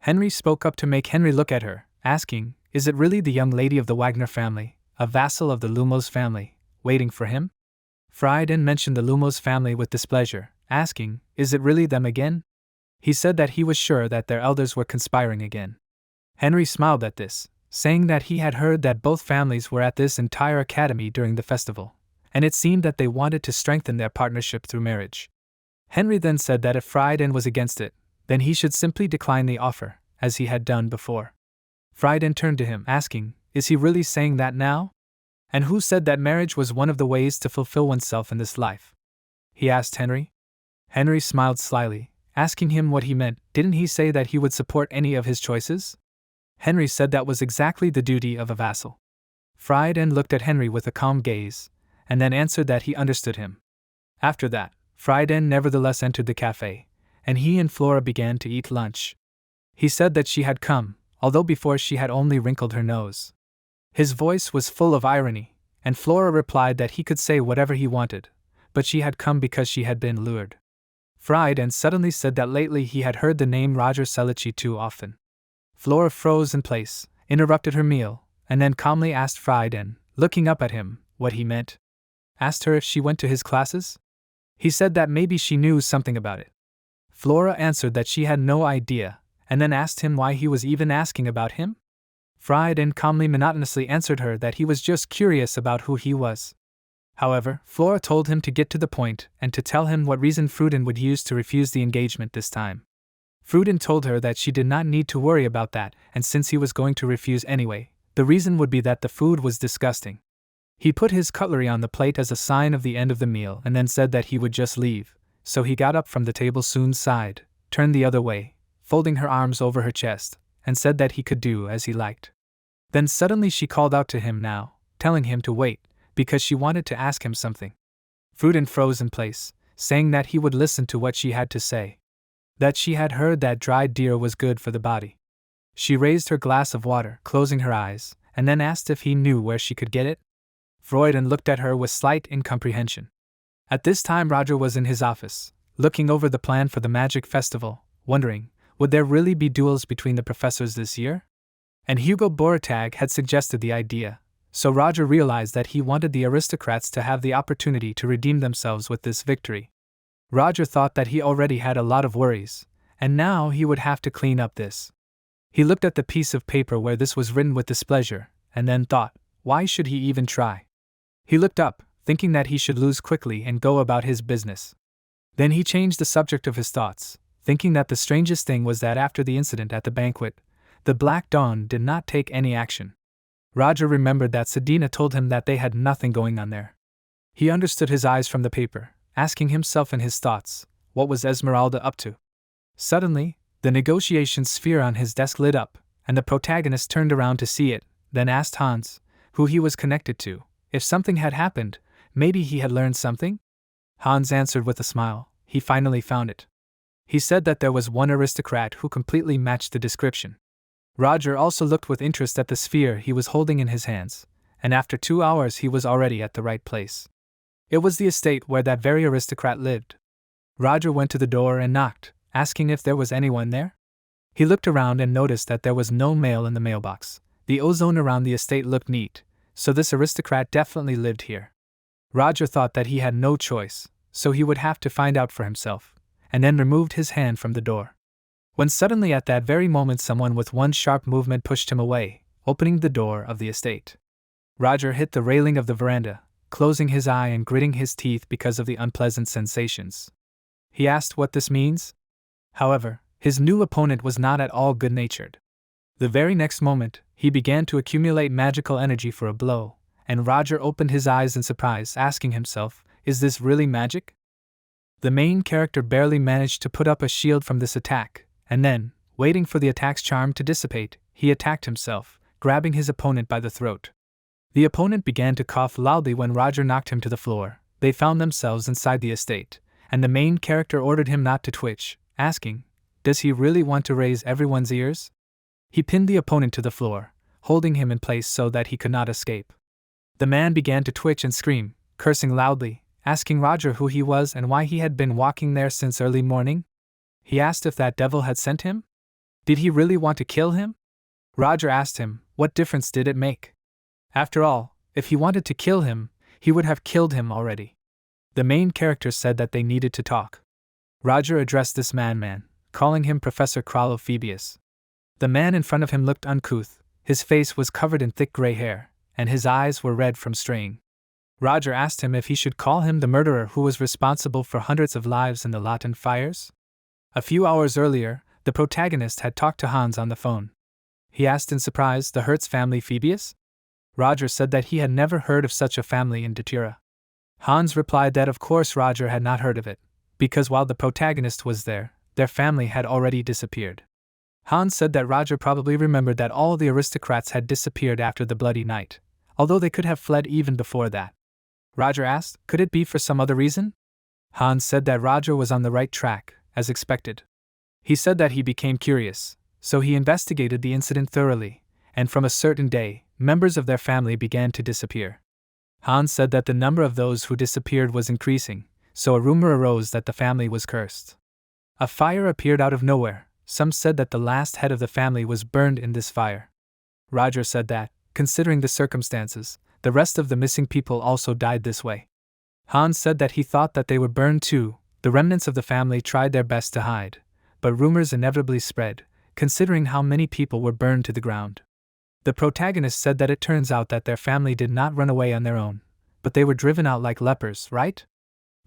Henry spoke up to make Henry look at her, asking, is it really the young lady of the Wagner family, a vassal of the Lumos family, waiting for him? Frieden mentioned the Lumos family with displeasure, asking, "Is it really them again?" He said that he was sure that their elders were conspiring again. Henry smiled at this, saying that he had heard that both families were at this entire academy during the festival, and it seemed that they wanted to strengthen their partnership through marriage. Henry then said that if Frieden was against it, then he should simply decline the offer, as he had done before. Frieden turned to him, asking, "Is he really saying that now? And who said that marriage was one of the ways to fulfill oneself in this life?" he asked Henry. Henry smiled slyly, asking him what he meant. Didn't he say that he would support any of his choices? Henry said that was exactly the duty of a vassal. Frieden looked at Henry with a calm gaze, and then answered that he understood him. After that, Frieden nevertheless entered the cafe, and he and Flora began to eat lunch. He said that she had come, although before she had only wrinkled her nose. His voice was full of irony, and Flora replied that he could say whatever he wanted, but she had come because she had been lured. Frieden suddenly said that lately he had heard the name Roger Selici too often. Flora froze in place, interrupted her meal, and then calmly asked Frieden, looking up at him, what he meant. Asked her if she went to his classes? He said that maybe she knew something about it. Flora answered that she had no idea, and then asked him why he was even asking about him. Frieden calmly monotonously answered her that he was just curious about who he was. However, Flora told him to get to the point and to tell him what reason Frieden would use to refuse the engagement this time. Frieden told her that she did not need to worry about that, and since he was going to refuse anyway, the reason would be that the food was disgusting. He put his cutlery on the plate as a sign of the end of the meal and then said that he would just leave, so he got up from the table, soon sighed, turned the other way, folding her arms over her chest, and said that he could do as he liked. Then suddenly she called out to him now, telling him to wait, because she wanted to ask him something. Frieden froze in place, saying that he would listen to what she had to say. That she had heard that dried deer was good for the body. She raised her glass of water, closing her eyes, and then asked if he knew where she could get it. Frieden looked at her with slight incomprehension. At this time Roger was in his office, looking over the plan for the magic festival, wondering, would there really be duels between the professors this year? And Hugo Boratag had suggested the idea, so Roger realized that he wanted the aristocrats to have the opportunity to redeem themselves with this victory. Roger thought that he already had a lot of worries, and now he would have to clean up this. He looked at the piece of paper where this was written with displeasure, and then thought, why should he even try? He looked up, thinking that he should lose quickly and go about his business. Then he changed the subject of his thoughts, thinking that the strangest thing was that after the incident at the banquet, the Black Dawn did not take any action. Roger remembered that Sedina told him that they had nothing going on there. He understood his eyes from the paper, asking himself in his thoughts, what was Esmeralda up to? Suddenly, the negotiation sphere on his desk lit up, and the protagonist turned around to see it, then asked Hans, who he was connected to, if something had happened, maybe he had learned something? Hans answered with a smile, he finally found it. He said that there was one aristocrat who completely matched the description. Roger also looked with interest at the sphere he was holding in his hands, and after 2 hours he was already at the right place. It was the estate where that very aristocrat lived. Roger went to the door and knocked, asking if there was anyone there. He looked around and noticed that there was no mail in the mailbox. The ozone around the estate looked neat, so this aristocrat definitely lived here. Roger thought that he had no choice, so he would have to find out for himself, and then removed his hand from the door. When suddenly at that very moment someone with one sharp movement pushed him away, opening the door of the estate. Roger hit the railing of the veranda, closing his eye and gritting his teeth because of the unpleasant sensations. He asked what this means. However, his new opponent was not at all good-natured. The very next moment, he began to accumulate magical energy for a blow, and Roger opened his eyes in surprise, asking himself, is this really magic? The main character barely managed to put up a shield from this attack, and then, waiting for the attack's charm to dissipate, he attacked himself, grabbing his opponent by the throat. The opponent began to cough loudly when Roger knocked him to the floor. They found themselves inside the estate, and the main character ordered him not to twitch, asking, does he really want to raise everyone's ears? He pinned the opponent to the floor, holding him in place so that he could not escape. The man began to twitch and scream, cursing loudly, asking Roger who he was and why he had been walking there since early morning. He asked if that devil had sent him? Did he really want to kill him? Roger asked him, what difference did it make? After all, if he wanted to kill him, he would have killed him already. The main character said that they needed to talk. Roger addressed this man, calling him Professor Phoebus. The man in front of him looked uncouth, his face was covered in thick gray hair, and his eyes were red from straying. Roger asked him if he should call him the murderer who was responsible for hundreds of lives in the Latin fires. A few hours earlier, the protagonist had talked to Hans on the phone. He asked in surprise, the Hertz family Phoebus? Roger said that he had never heard of such a family in Datura. Hans replied that of course Roger had not heard of it, because while the protagonist was there, their family had already disappeared. Hans said that Roger probably remembered that all the aristocrats had disappeared after the bloody night, although they could have fled even before that. Roger asked, could it be for some other reason? Hans said that Roger was on the right track, as expected. He said that he became curious, so he investigated the incident thoroughly, and from a certain day, members of their family began to disappear. Hans said that the number of those who disappeared was increasing, so a rumor arose that the family was cursed. A fire appeared out of nowhere. Some said that the last head of the family was burned in this fire. Roger said that, considering the circumstances, the rest of the missing people also died this way. Hans said that he thought that they were burned too. The remnants of the family tried their best to hide, but rumors inevitably spread, considering how many people were burned to the ground. The protagonist said that it turns out that their family did not run away on their own, but they were driven out like lepers, right?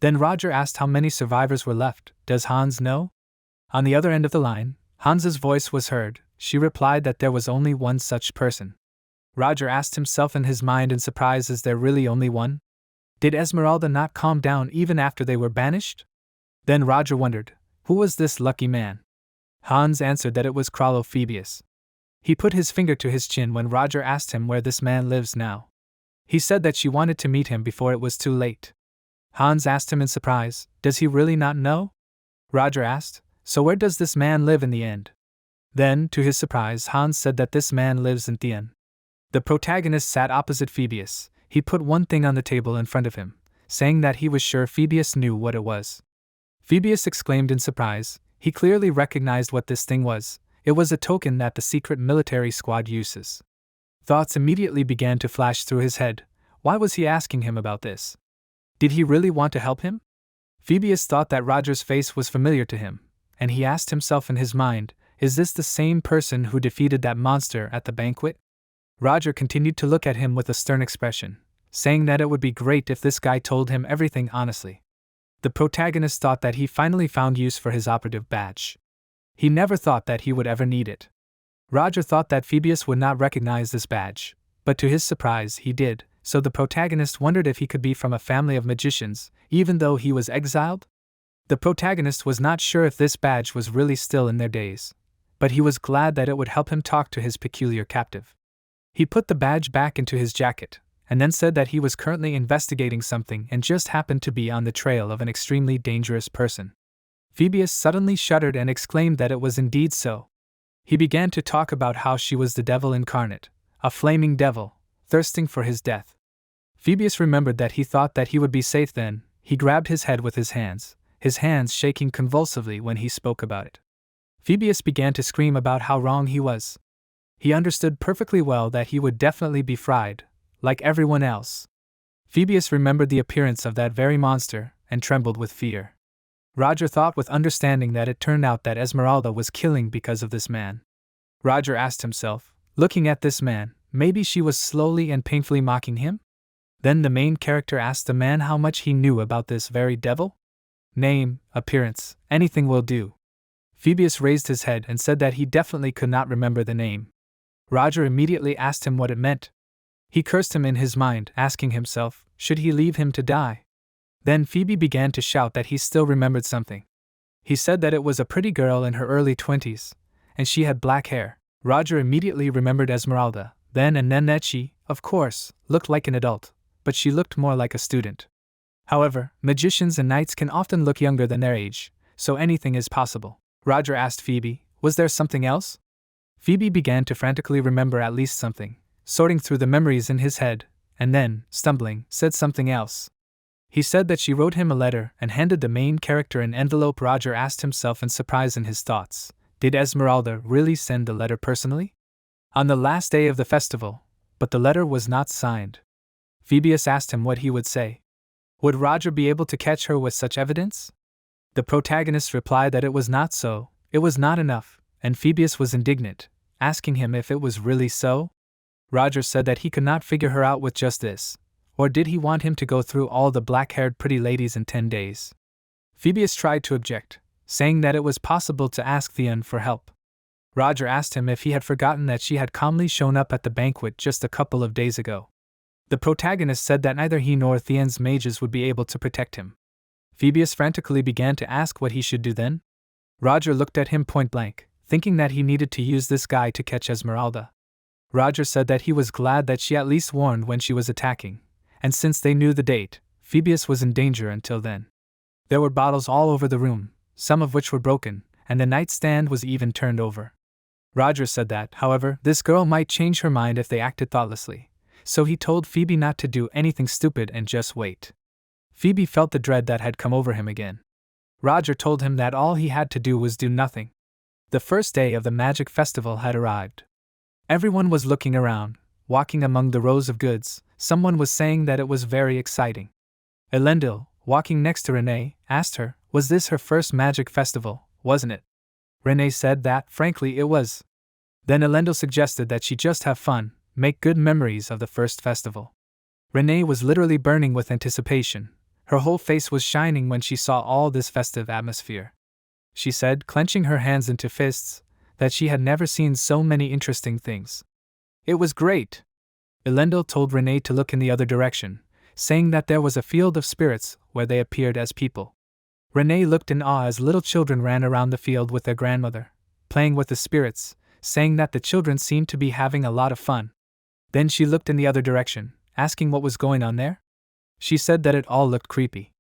Then Roger asked how many survivors were left. Does Hans know? On the other end of the line, Hans's voice was heard. She replied that there was only one such person. Roger asked himself in his mind in surprise, is there really only one? Did Esmeralda not calm down even after they were banished? Then Roger wondered, who was this lucky man? Hans answered that it was Phoebus. He put his finger to his chin when Roger asked him where this man lives now. He said that she wanted to meet him before it was too late. Hans asked him in surprise, does he really not know? Roger asked, so where does this man live in the end? Then, to his surprise, Hans said that this man lives in Thien. The protagonist sat opposite Phoebus. He put one thing on the table in front of him, saying that he was sure Phoebus knew what it was. Phoebus exclaimed in surprise. He clearly recognized what this thing was. It was a token that the secret military squad uses. Thoughts immediately began to flash through his head. Why was he asking him about this? Did he really want to help him? Phoebus thought that Roger's face was familiar to him, and he asked himself in his mind, is this the same person who defeated that monster at the banquet? Roger continued to look at him with a stern expression, saying that it would be great if this guy told him everything honestly. The protagonist thought that he finally found use for his operative badge. He never thought that he would ever need it. Roger thought that Phoebus would not recognize this badge, but to his surprise he did, so the protagonist wondered if he could be from a family of magicians, even though he was exiled? The protagonist was not sure if this badge was really still in their days, but he was glad that it would help him talk to his peculiar captive. He put the badge back into his jacket, and then said that he was currently investigating something and just happened to be on the trail of an extremely dangerous person. Phoebus suddenly shuddered and exclaimed that it was indeed so. He began to talk about how she was the devil incarnate, a flaming devil, thirsting for his death. Phoebus remembered that he thought that he would be safe then. He grabbed his head with his hands shaking convulsively when he spoke about it. Phoebus began to scream about how wrong he was. He understood perfectly well that he would definitely be fried, like everyone else. Phoebus remembered the appearance of that very monster, and trembled with fear. Roger thought with understanding that it turned out that Esmeralda was killing because of this man. Roger asked himself, looking at this man, maybe she was slowly and painfully mocking him? Then the main character asked the man how much he knew about this very devil? Name, appearance, anything will do. Phoebus raised his head and said that he definitely could not remember the name. Roger immediately asked him what it meant. He cursed him in his mind, asking himself, should he leave him to die? Then Phoebe began to shout that he still remembered something. He said that it was a pretty girl in her early 20s, and she had black hair. Roger immediately remembered Esmeralda, then that she, of course, looked like an adult, but she looked more like a student. However, magicians and knights can often look younger than their age, so anything is possible. Roger asked Phoebe, was there something else? Phoebe began to frantically remember at least something, sorting through the memories in his head, and then, stumbling, said something else. He said that she wrote him a letter and handed the main character an envelope. Roger asked himself in surprise in his thoughts, did Esmeralda really send the letter personally? On the last day of the festival, but the letter was not signed. Phoebus asked him what he would say. Would Roger be able to catch her with such evidence? The protagonist replied that it was not so, it was not enough, and Phoebus was indignant, asking him if it was really so. Roger said that he could not figure her out with just this, or did he want him to go through all the black-haired pretty ladies in 10 days? Phoebus tried to object, saying that it was possible to ask Theon for help. Roger asked him if he had forgotten that she had calmly shown up at the banquet just a couple of days ago. The protagonist said that neither he nor Theon's mages would be able to protect him. Phoebus frantically began to ask what he should do then. Roger looked at him point blank, thinking that he needed to use this guy to catch Esmeralda. Roger said that he was glad that she at least warned when she was attacking, and since they knew the date, Phoebus was in danger until then. There were bottles all over the room, some of which were broken, and the nightstand was even turned over. Roger said that, however, this girl might change her mind if they acted thoughtlessly, so he told Phoebe not to do anything stupid and just wait. Phoebe felt the dread that had come over him again. Roger told him that all he had to do was do nothing. The first day of the magic festival had arrived. Everyone was looking around, walking among the rows of goods. Someone was saying that it was very exciting. Elendil, walking next to Renee, asked her, was this her first magic festival, wasn't it? Renee said that, frankly, it was. Then Elendil suggested that she just have fun, make good memories of the first festival. Renee was literally burning with anticipation. Her whole face was shining when she saw all this festive atmosphere. She said, clenching her hands into fists, that she had never seen so many interesting things. It was great. Elendil told Renee to look in the other direction, saying that there was a field of spirits where they appeared as people. Renee looked in awe as little children ran around the field with their grandmother, playing with the spirits, saying that the children seemed to be having a lot of fun. Then she looked in the other direction, asking what was going on there. She said that it all looked creepy.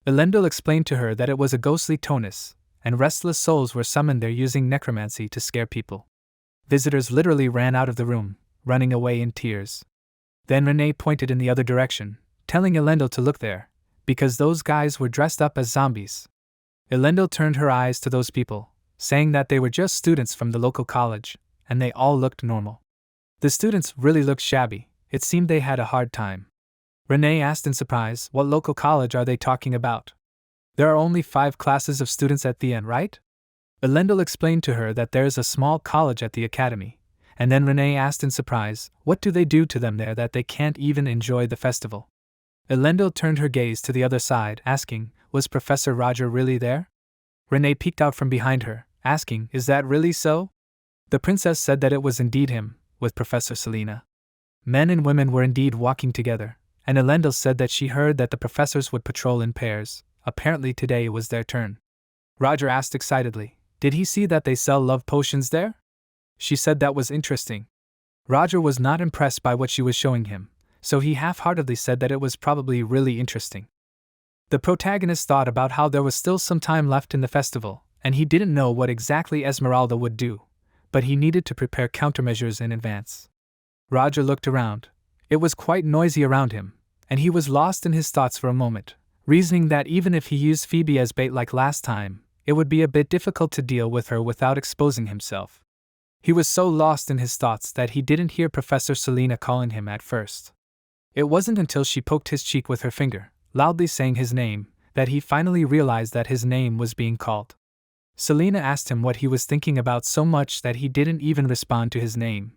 Elendil explained to her that it was a ghostly tonus, and restless souls were summoned there using necromancy to scare people. Visitors literally ran out of the room, running away in tears. Then Renee pointed in the other direction, telling Elendil to look there, because those guys were dressed up as zombies. Elendil turned her eyes to those people, saying that they were just students from the local college, and they all looked normal. The students really looked shabby. It seemed they had a hard time. Renee asked in surprise, what local college are they talking about? There are only 5 classes of students at the end, right? Elendil explained to her that there is a small college at the academy, and then Renee asked in surprise, what do they do to them there that they can't even enjoy the festival? Elendil turned her gaze to the other side, asking, was Professor Roger really there? Renee peeked out from behind her, asking, is that really so? The princess said that it was indeed him, with Professor Selena. Men and women were indeed walking together, and Elendil said that she heard that the professors would patrol in pairs. Apparently today was their turn. Roger asked excitedly, did he see that they sell love potions there? She said that was interesting. Roger was not impressed by what she was showing him, so he half-heartedly said that it was probably really interesting. The protagonist thought about how there was still some time left in the festival, and he didn't know what exactly Esmeralda would do, but he needed to prepare countermeasures in advance. Roger looked around. It was quite noisy around him, and he was lost in his thoughts for a moment, reasoning that even if he used Phoebe as bait like last time, it would be a bit difficult to deal with her without exposing himself. He was so lost in his thoughts that he didn't hear Professor Selena calling him at first. It wasn't until she poked his cheek with her finger, loudly saying his name, that he finally realized that his name was being called. Selena asked him what he was thinking about so much that he didn't even respond to his name.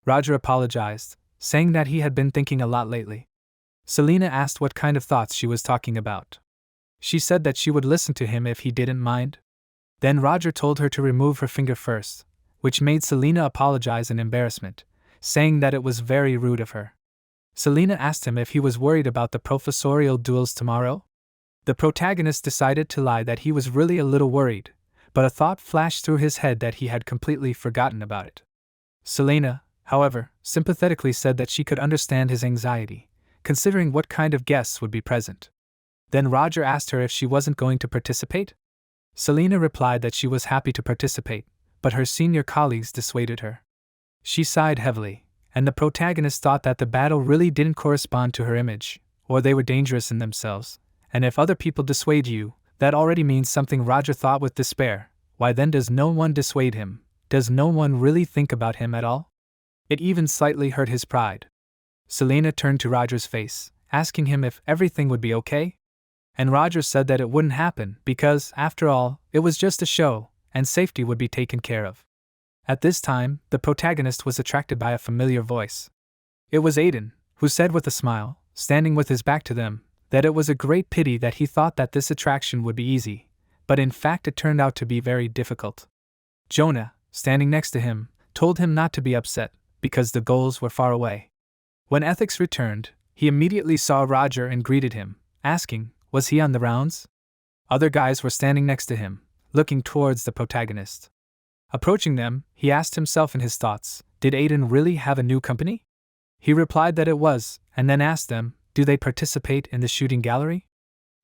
Roger apologized, saying that he had been thinking a lot lately. Selena asked what kind of thoughts she was talking about. She said that she would listen to him if he didn't mind. Then Roger told her to remove her finger first, which made Selena apologize in embarrassment, saying that it was very rude of her. Selena asked him if he was worried about the professorial duels tomorrow. The protagonist decided to lie that he was really a little worried, but a thought flashed through his head that he had completely forgotten about it. Selena, however, sympathetically said that she could understand his anxiety, considering what kind of guests would be present. Then Roger asked her if she wasn't going to participate. Selena replied that she was happy to participate, but her senior colleagues dissuaded her. She sighed heavily, and the protagonist thought that the battle really didn't correspond to her image, or they were dangerous in themselves, and if other people dissuade you, that already means something. Roger thought with despair, why then does no one dissuade him? Does no one really think about him at all? It even slightly hurt his pride. Selena turned to Roger's face, asking him if everything would be okay. And Roger said that it wouldn't happen because, after all, it was just a show, and safety would be taken care of. At this time, the protagonist was attracted by a familiar voice. It was Aiden, who said with a smile, standing with his back to them, that it was a great pity that he thought that this attraction would be easy, but in fact it turned out to be very difficult. Jonah, standing next to him, told him not to be upset, because the goals were far away. When Ethics returned, he immediately saw Roger and greeted him, asking, was he on the rounds? Other guys were standing next to him, looking towards the protagonist. Approaching them, he asked himself in his thoughts, did Aiden really have a new company? He replied that it was, and then asked them, do they participate in the shooting gallery?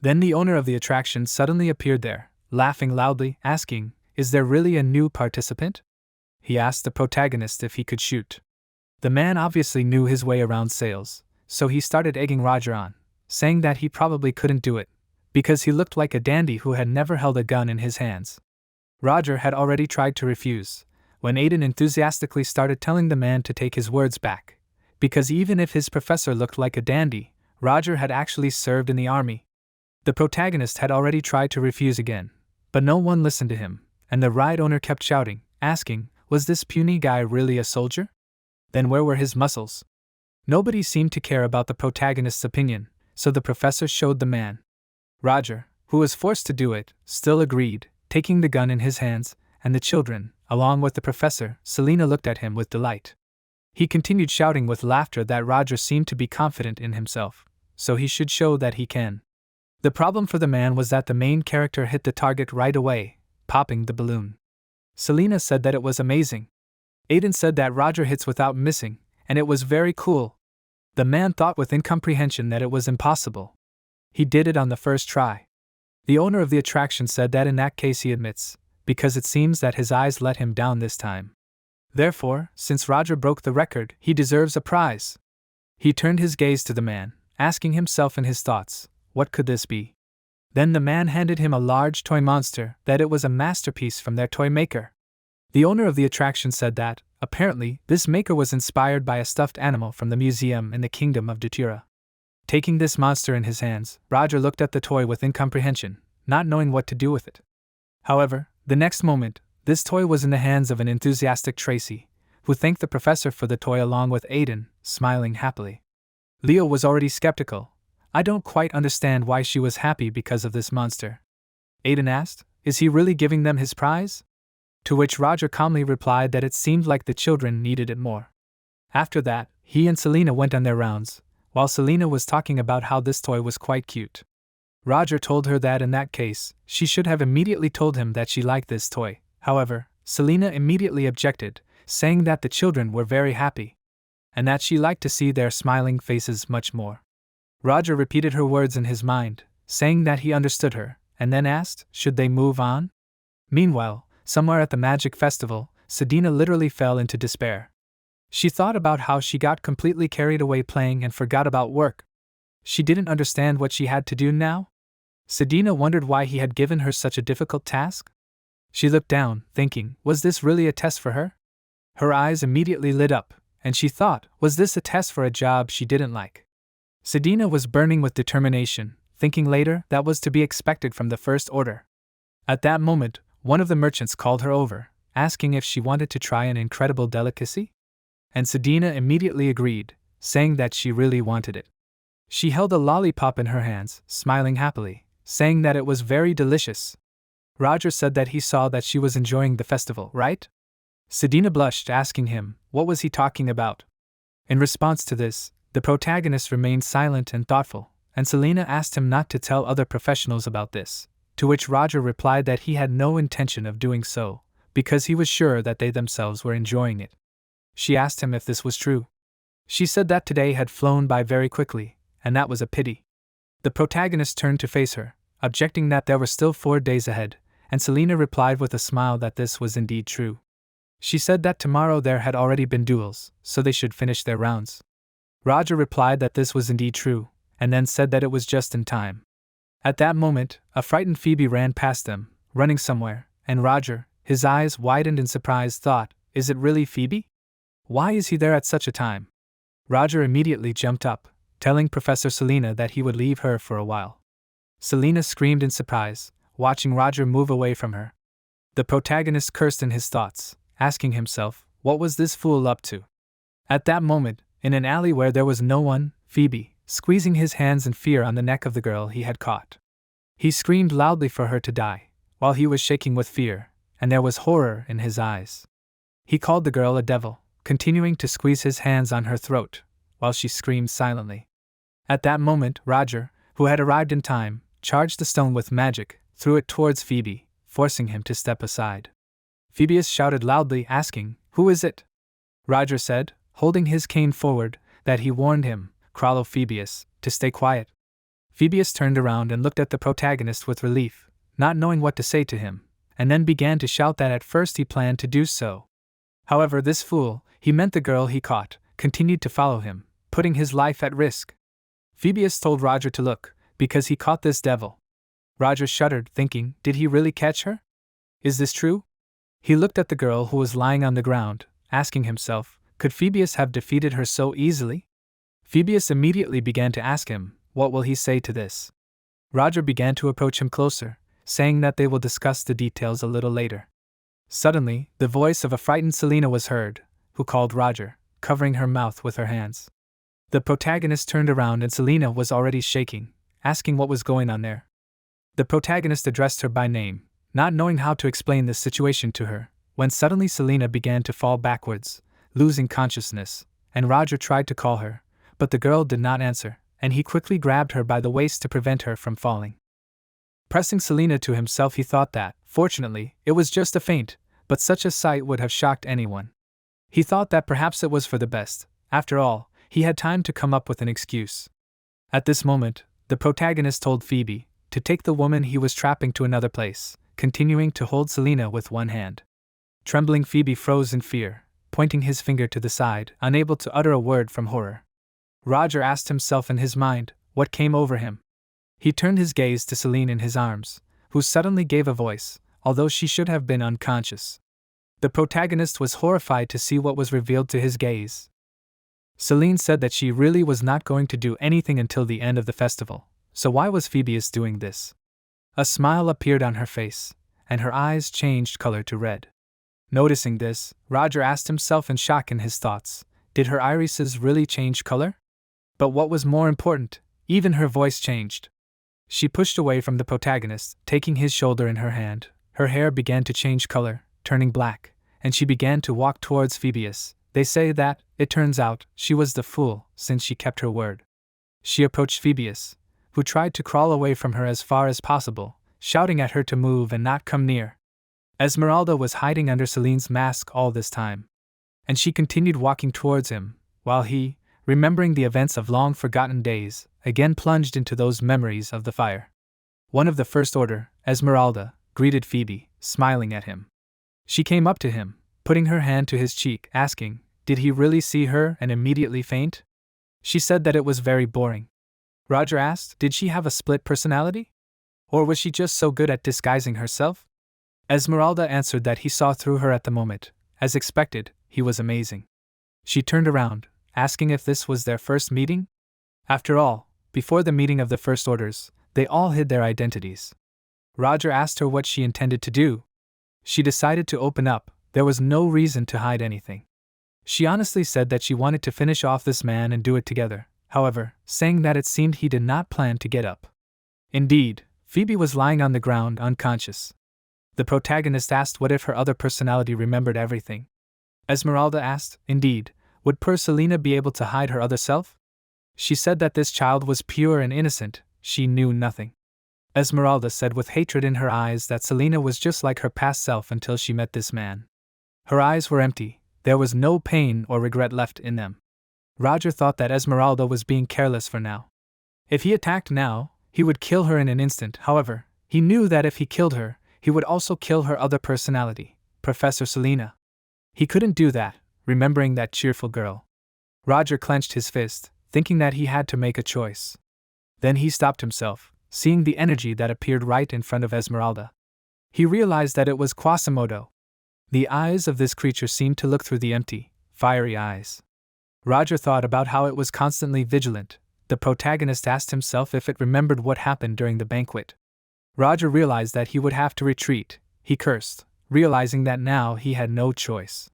Then the owner of the attraction suddenly appeared there, laughing loudly, asking, is there really a new participant? He asked the protagonist if he could shoot. The man obviously knew his way around sales, so he started egging Roger on, saying that he probably couldn't do it, because he looked like a dandy who had never held a gun in his hands. Roger had already tried to refuse, when Aiden enthusiastically started telling the man to take his words back, because even if his professor looked like a dandy, Roger had actually served in the army. The protagonist had already tried to refuse again, but no one listened to him, and the ride owner kept shouting, asking, was this puny guy really a soldier? Then where were his muscles? Nobody seemed to care about the protagonist's opinion, so the professor showed the man. Roger, who was forced to do it, still agreed, taking the gun in his hands, and the children, along with the professor, Selena looked at him with delight. He continued shouting with laughter that Roger seemed to be confident in himself, so he should show that he can. The problem for the man was that the main character hit the target right away, popping the balloon. Selena said that it was amazing. Aiden said that Roger hits without missing, and it was very cool. The man thought with incomprehension that it was impossible. He did it on the first try. The owner of the attraction said that in that case he admits, because it seems that his eyes let him down this time. Therefore, since Roger broke the record, he deserves a prize. He turned his gaze to the man, asking himself in his thoughts, what could this be? Then the man handed him a large toy monster, that it was a masterpiece from their toy maker. The owner of the attraction said that, apparently, this maker was inspired by a stuffed animal from the museum in the kingdom of Datura. Taking this monster in his hands, Roger looked at the toy with incomprehension, not knowing what to do with it. However, the next moment, this toy was in the hands of an enthusiastic Tracy, who thanked the professor for the toy along with Aiden, smiling happily. Leo was already skeptical. I don't quite understand why she was happy because of this monster. Aiden asked, is he really giving them his prize? To which Roger calmly replied that it seemed like the children needed it more. After that, he and Selena went on their rounds, while Selena was talking about how this toy was quite cute. Roger told her that in that case, she should have immediately told him that she liked this toy. However, Selena immediately objected, saying that the children were very happy, and that she liked to see their smiling faces much more. Roger repeated her words in his mind, saying that he understood her, and then asked, should they move on? Meanwhile, somewhere at the magic festival, Sedina literally fell into despair. She thought about how she got completely carried away playing and forgot about work. She didn't understand what she had to do now. Sedina wondered why he had given her such a difficult task. She looked down, thinking, was this really a test for her? Her eyes immediately lit up, and she thought, was this a test for a job she didn't like? Sedina was burning with determination, thinking later that was to be expected from the first order. At that moment, one of the merchants called her over, asking if she wanted to try an incredible delicacy. And Sedina immediately agreed, saying that she really wanted it. She held a lollipop in her hands, smiling happily, saying that it was very delicious. Roger said that he saw that she was enjoying the festival, right? Sedina blushed, asking him, what was he talking about? In response to this, the protagonist remained silent and thoughtful, and Selena asked him not to tell other professionals about this, to which Roger replied that he had no intention of doing so, because he was sure that they themselves were enjoying it. She asked him if this was true. She said that today had flown by very quickly, and that was a pity. The protagonist turned to face her, objecting that there were still 4 days ahead, and Selena replied with a smile that this was indeed true. She said that tomorrow there had already been duels, so they should finish their rounds. Roger replied that this was indeed true, and then said that it was just in time. At that moment, a frightened Phoebe ran past them, running somewhere, and Roger, his eyes widened in surprise, thought, is it really Phoebe? Why is he there at such a time? Roger immediately jumped up, telling Professor Selena that he would leave her for a while. Selena screamed in surprise, watching Roger move away from her. The protagonist cursed in his thoughts, asking himself, what was this fool up to? At that moment, in an alley where there was no one, Phoebe, squeezing his hands in fear on the neck of the girl he had caught. He screamed loudly for her to die, while he was shaking with fear, and there was horror in his eyes. He called the girl a devil, continuing to squeeze his hands on her throat, while she screamed silently. At that moment, Roger, who had arrived in time, charged the stone with magic, threw it towards Phoebe, forcing him to step aside. Phoebus shouted loudly, asking, "Who is it?" Roger said, holding his cane forward, that he warned him, Crollo Phoebus, to stay quiet. Phoebus turned around and looked at the protagonist with relief, not knowing what to say to him, and then began to shout that at first he planned to do so. However, this fool, he meant the girl he caught, continued to follow him, putting his life at risk. Phoebus told Roger to look, because he caught this devil. Roger shuddered, thinking, did he really catch her? Is this true? He looked at the girl who was lying on the ground, asking himself, could Phoebus have defeated her so easily? Phoebus immediately began to ask him, what will he say to this? Roger began to approach him closer, saying that they will discuss the details a little later. Suddenly, the voice of a frightened Selena was heard, who called Roger, covering her mouth with her hands. The protagonist turned around and Selena was already shaking, asking what was going on there. The protagonist addressed her by name, not knowing how to explain this situation to her, when suddenly Selena began to fall backwards, losing consciousness, and Roger tried to call her, but the girl did not answer, and he quickly grabbed her by the waist to prevent her from falling. Pressing Selena to himself, he thought that, fortunately, it was just a faint, but such a sight would have shocked anyone. He thought that perhaps it was for the best. After all, he had time to come up with an excuse. At this moment, the protagonist told Phoebe to take the woman he was trapping to another place, continuing to hold Selena with one hand. Trembling, Phoebe froze in fear, pointing his finger to the side, unable to utter a word from horror. Roger asked himself in his mind, what came over him? He turned his gaze to Selene in his arms, who suddenly gave a voice, although she should have been unconscious. The protagonist was horrified to see what was revealed to his gaze. Selene said that she really was not going to do anything until the end of the festival, so why was Phoebus doing this? A smile appeared on her face, and her eyes changed color to red. Noticing this, Roger asked himself in shock in his thoughts, did her irises really change color? But what was more important, even her voice changed. She pushed away from the protagonist, taking his shoulder in her hand. Her hair began to change color, turning black, and she began to walk towards Phoebus. They say that, it turns out, she was the fool, since she kept her word. She approached Phoebus, who tried to crawl away from her as far as possible, shouting at her to move and not come near. Esmeralda was hiding under Selene's mask all this time, and she continued walking towards him, while he, remembering the events of long-forgotten days, again plunged into those memories of the fire. One of the First Order, Esmeralda, greeted Phoebe, smiling at him. She came up to him, putting her hand to his cheek, asking, did he really see her and immediately faint? She said that it was very boring. Roger asked, did she have a split personality? Or was she just so good at disguising herself? Esmeralda answered that he saw through her at the moment. As expected, he was amazing. She turned around, asking if this was their first meeting? After all, before the meeting of the First Orders, they all hid their identities. Roger asked her what she intended to do. She decided to open up. There was no reason to hide anything. She honestly said that she wanted to finish off this man and do it together, however, saying that it seemed he did not plan to get up. Indeed, Phoebe was lying on the ground unconscious. The protagonist asked what if her other personality remembered everything. Esmeralda asked, indeed, would poor Selena be able to hide her other self? She said that this child was pure and innocent, she knew nothing. Esmeralda said with hatred in her eyes that Selena was just like her past self until she met this man. Her eyes were empty, there was no pain or regret left in them. Roger thought that Esmeralda was being careless for now. If he attacked now, he would kill her in an instant. However, he knew that if he killed her, he would also kill her other personality, Professor Selena. He couldn't do that, remembering that cheerful girl. Roger clenched his fist, thinking that he had to make a choice. Then he stopped himself, seeing the energy that appeared right in front of Esmeralda. He realized that it was Quasimodo. The eyes of this creature seemed to look through the empty, fiery eyes. Roger thought about how it was constantly vigilant. The The protagonist asked himself if it remembered what happened during the banquet. Roger realized that he would have to retreat. He cursed, realizing that now he had no choice.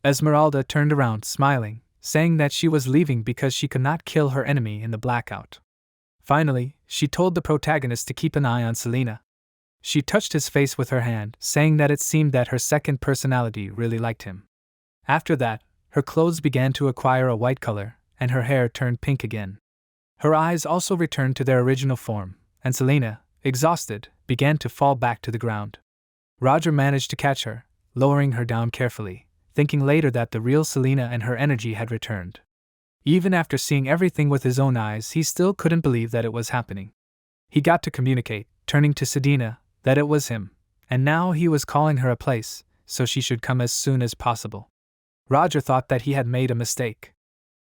Esmeralda turned around, smiling, saying that she was leaving because she could not kill her enemy in the blackout. Finally, she told the protagonist to keep an eye on Selena. She touched his face with her hand, saying that it seemed that her second personality really liked him. After that, her clothes began to acquire a white color, and her hair turned pink again. Her eyes also returned to their original form, and Selena, exhausted, began to fall back to the ground. Roger managed to catch her, lowering her down carefully, thinking later that the real Selena and her energy had returned. Even after seeing everything with his own eyes, he still couldn't believe that it was happening. He got to communicate, turning to Sedina, that it was him, and now he was calling her a place, so she should come as soon as possible. Roger thought that he had made a mistake.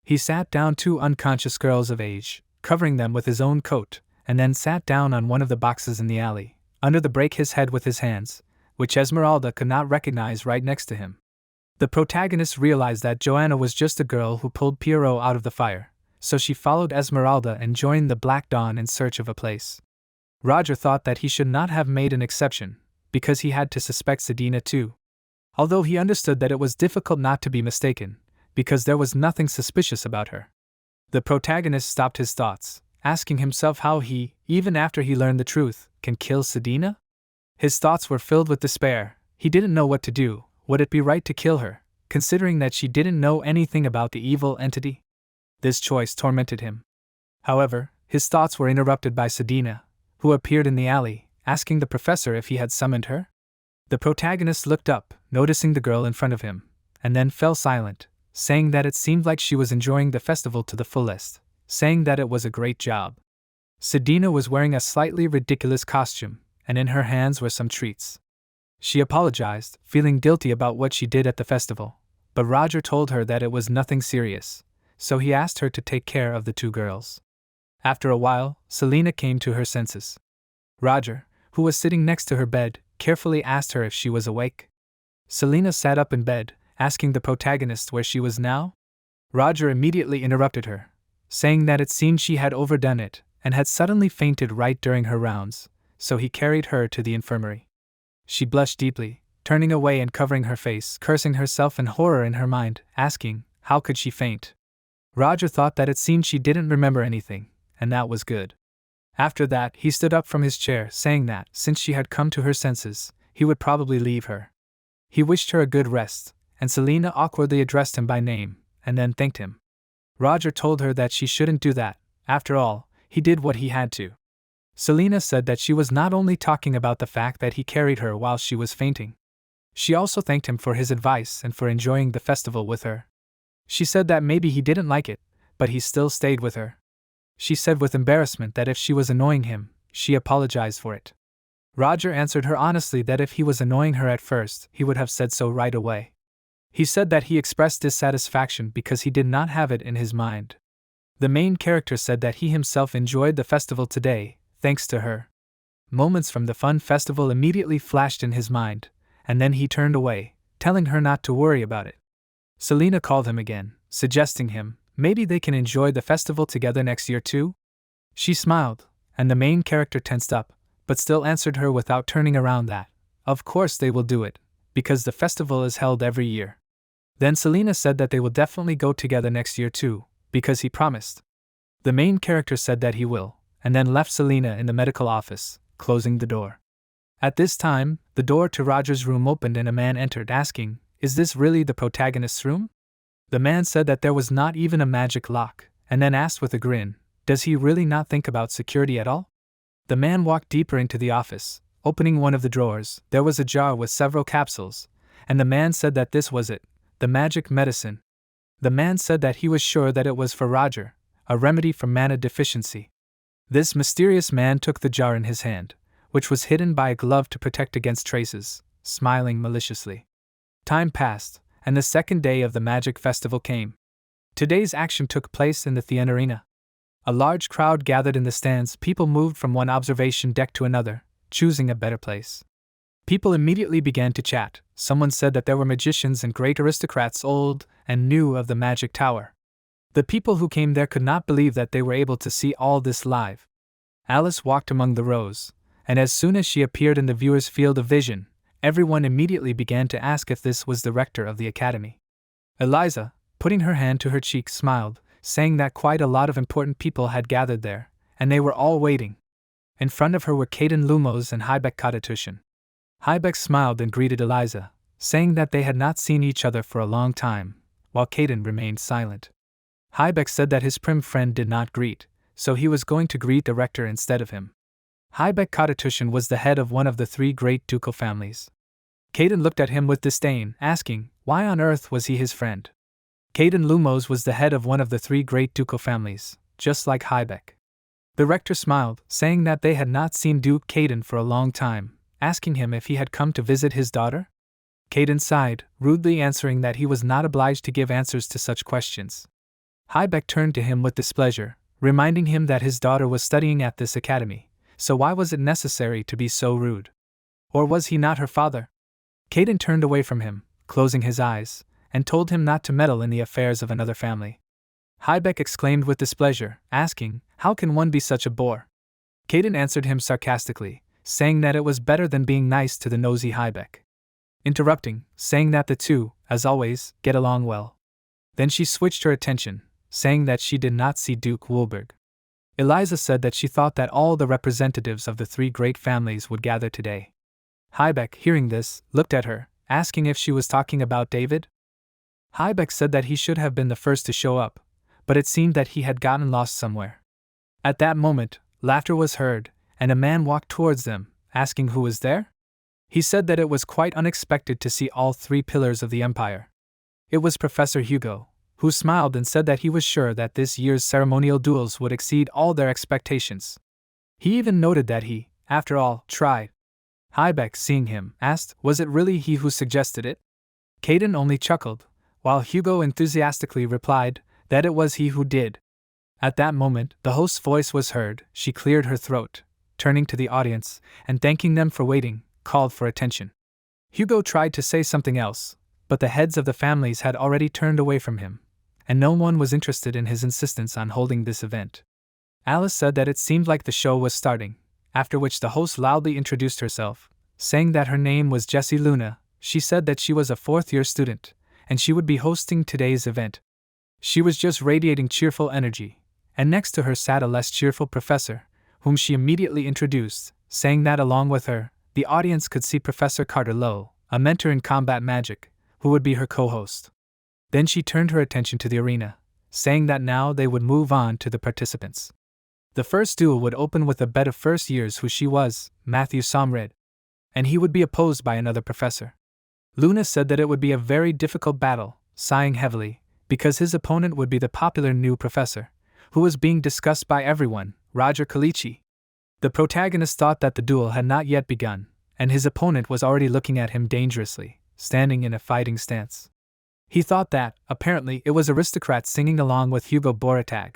He sat down two unconscious girls of age, covering them with his own coat, and then sat down on one of the boxes in the alley, under the break his head with his hands, which Esmeralda could not recognize right next to him. The protagonist realized that Joanna was just a girl who pulled Pierrot out of the fire, so she followed Esmeralda and joined the Black Dawn in search of a place. Roger thought that he should not have made an exception, because he had to suspect Sedina too. Although he understood that it was difficult not to be mistaken, because there was nothing suspicious about her. The protagonist stopped his thoughts, asking himself how he, even after he learned the truth, can kill Sedina? His thoughts were filled with despair. He didn't know what to do. Would it be right to kill her, considering that she didn't know anything about the evil entity? This choice tormented him. However, his thoughts were interrupted by Sedina, who appeared in the alley, asking the professor if he had summoned her. The protagonist looked up, noticing the girl in front of him, and then fell silent, saying that it seemed like she was enjoying the festival to the fullest, saying that it was a great job. Sedina was wearing a slightly ridiculous costume, and in her hands were some treats. She apologized, feeling guilty about what she did at the festival, but Roger told her that it was nothing serious, so he asked her to take care of the two girls. After a while, Selena came to her senses. Roger, who was sitting next to her bed, carefully asked her if she was awake. Selena sat up in bed, asking the protagonist where she was now. Roger immediately interrupted her, saying that it seemed she had overdone it and had suddenly fainted right during her rounds, so he carried her to the infirmary. She blushed deeply, turning away and covering her face, cursing herself in horror in her mind, asking, how could she faint? Roger thought that it seemed she didn't remember anything, and that was good. After that, he stood up from his chair, saying that, since she had come to her senses, he would probably leave her. He wished her a good rest, and Selena awkwardly addressed him by name, and then thanked him. Roger told her that she shouldn't do that. After all, he did what he had to. Selena said that she was not only talking about the fact that he carried her while she was fainting. She also thanked him for his advice and for enjoying the festival with her. She said that maybe he didn't like it, but he still stayed with her. She said with embarrassment that if she was annoying him, she apologized for it. Roger answered her honestly that if he was annoying her at first, he would have said so right away. He said that he expressed dissatisfaction because he did not have it in his mind. The main character said that he himself enjoyed the festival today, thanks to her. Moments from the fun festival immediately flashed in his mind, and then he turned away, telling her not to worry about it. Selena called him again, suggesting him, maybe they can enjoy the festival together next year too? She smiled, and the main character tensed up, but still answered her without turning around that, of course they will do it, because the festival is held every year. Then Selena said that they will definitely go together next year too, because he promised. The main character said that he will, and then left Selena in the medical office, closing the door. At this time, the door to Roger's room opened and a man entered asking, is this really the protagonist's room? The man said that there was not even a magic lock, and then asked with a grin, does he really not think about security at all? The man walked deeper into the office, opening one of the drawers. There was a jar with several capsules, and the man said that this was it, the magic medicine. The man said that he was sure that it was for Roger, a remedy for mana deficiency. This mysterious man took the jar in his hand, which was hidden by a glove to protect against traces, smiling maliciously. Time passed, and the second day of the magic festival came. Today's action took place in the theater arena. A large crowd gathered in the stands. People moved from one observation deck to another, choosing a better place. People immediately began to chat. Someone said that there were magicians and great aristocrats old and new of the magic tower. The people who came there could not believe that they were able to see all this live. Alice walked among the rows, and as soon as she appeared in the viewer's field of vision, everyone immediately began to ask if this was the rector of the academy. Eliza, putting her hand to her cheek, smiled, saying that quite a lot of important people had gathered there, and they were all waiting. In front of her were Kaden Lumos and Hybeck Katatushin. Hybeck smiled and greeted Eliza, saying that they had not seen each other for a long time, while Kaden remained silent. Hybeck said that his prim friend did not greet, so he was going to greet the rector instead of him. Hybeck Katatushin was the head of one of the 3 great ducal families. Kaden looked at him with disdain, asking, why on earth was he his friend? Kaden Lumos was the head of one of the 3 great ducal families, just like Hybeck. The rector smiled, saying that they had not seen Duke Kaden for a long time, asking him if he had come to visit his daughter. Kaden sighed, rudely answering that he was not obliged to give answers to such questions. Hybeck turned to him with displeasure, reminding him that his daughter was studying at this academy, so why was it necessary to be so rude? Or was he not her father? Kaden turned away from him, closing his eyes, and told him not to meddle in the affairs of another family. Hybeck exclaimed with displeasure, asking, how can one be such a bore? Kaden answered him sarcastically, saying that it was better than being nice to the nosy Hybeck. Interrupting, saying that the two, as always, get along well. Then she switched her attention, saying that she did not see Duke Woolberg. Eliza said that she thought that all the representatives of the 3 great families would gather today. Hybeck, hearing this, looked at her, asking if she was talking about David. Hybeck said that he should have been the first to show up, but it seemed that he had gotten lost somewhere. At that moment, laughter was heard, and a man walked towards them, asking who was there. He said that it was quite unexpected to see all 3 pillars of the empire. It was Professor Hugo, who smiled and said that he was sure that this year's ceremonial duels would exceed all their expectations. He even noted that he, after all, tried. Hybeck, seeing him, asked, was it really he who suggested it? Kaden only chuckled, while Hugo enthusiastically replied that it was he who did. At that moment, the host's voice was heard. She cleared her throat, turning to the audience, and thanking them for waiting, called for attention. Hugo tried to say something else, but the heads of the families had already turned away from him, and no one was interested in his insistence on holding this event. Alice said that it seemed like the show was starting, after which the host loudly introduced herself, saying that her name was Jessie Luna. She said that she was a 4th-year student, and she would be hosting today's event. She was just radiating cheerful energy, and next to her sat a less cheerful professor, whom she immediately introduced, saying that along with her, the audience could see Professor Carter Lowe, a mentor in combat magic, who would be her co-host. Then she turned her attention to the arena, saying that now they would move on to the participants. The first duel would open with a bet of first years who she was, Matthew Somred, and he would be opposed by another professor. Luna said that it would be a very difficult battle, sighing heavily, because his opponent would be the popular new professor, who was being discussed by everyone, Roger Kalichi. The protagonist thought that the duel had not yet begun, and his opponent was already looking at him dangerously, standing in a fighting stance. He thought that, apparently, it was aristocrats singing along with Hugo Boratag.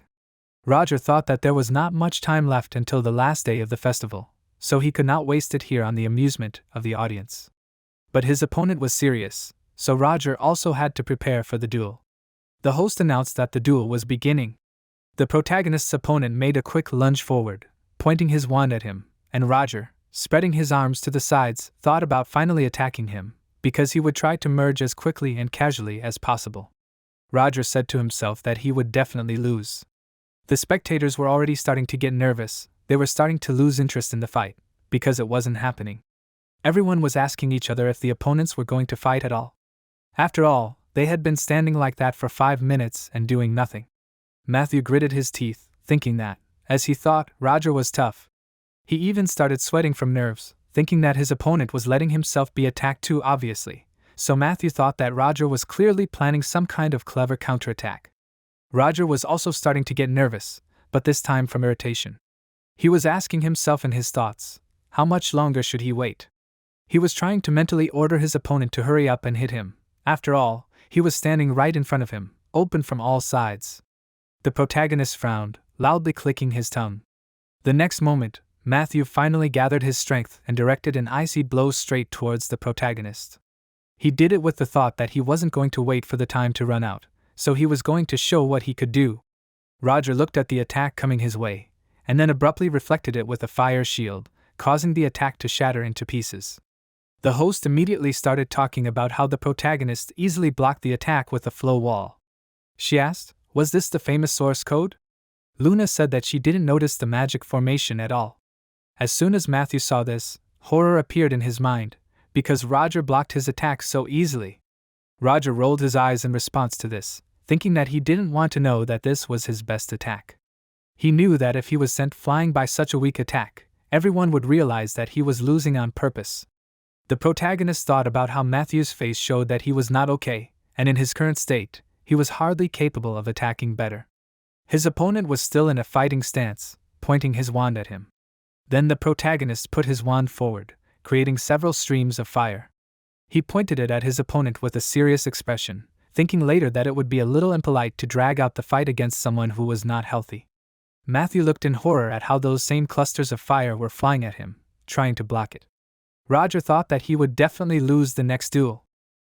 Roger thought that there was not much time left until the last day of the festival, so he could not waste it here on the amusement of the audience. But his opponent was serious, so Roger also had to prepare for the duel. The host announced that the duel was beginning. The protagonist's opponent made a quick lunge forward, pointing his wand at him, and Roger, spreading his arms to the sides, thought about finally attacking him, because he would try to merge as quickly and casually as possible. Roger said to himself that he would definitely lose. The spectators were already starting to get nervous. They were starting to lose interest in the fight, because it wasn't happening. Everyone was asking each other if the opponents were going to fight at all. After all, they had been standing like that for 5 minutes and doing nothing. Matthew gritted his teeth, thinking that, as he thought, Roger was tough. He even started sweating from nerves, thinking that his opponent was letting himself be attacked too obviously, so Matthew thought that Roger was clearly planning some kind of clever counterattack. Roger was also starting to get nervous, but this time from irritation. He was asking himself in his thoughts, how much longer should he wait? He was trying to mentally order his opponent to hurry up and hit him. After all, he was standing right in front of him, open from all sides. The protagonist frowned, loudly clicking his tongue. The next moment, Matthew finally gathered his strength and directed an icy blow straight towards the protagonist. He did it with the thought that he wasn't going to wait for the time to run out, so he was going to show what he could do. Roger looked at the attack coming his way, and then abruptly reflected it with a fire shield, causing the attack to shatter into pieces. The host immediately started talking about how the protagonist easily blocked the attack with a flow wall. She asked, was this the famous source code? Luna said that she didn't notice the magic formation at all. As soon as Matthew saw this, horror appeared in his mind, because Roger blocked his attack so easily. Roger rolled his eyes in response to this, thinking that he didn't want to know that this was his best attack. He knew that if he was sent flying by such a weak attack, everyone would realize that he was losing on purpose. The protagonist thought about how Matthew's face showed that he was not okay, and in his current state, he was hardly capable of attacking better. His opponent was still in a fighting stance, pointing his wand at him. Then the protagonist put his wand forward, creating several streams of fire. He pointed it at his opponent with a serious expression, thinking later that it would be a little impolite to drag out the fight against someone who was not healthy. Matthew looked in horror at how those same clusters of fire were flying at him, trying to block it. Roger thought that he would definitely lose the next duel.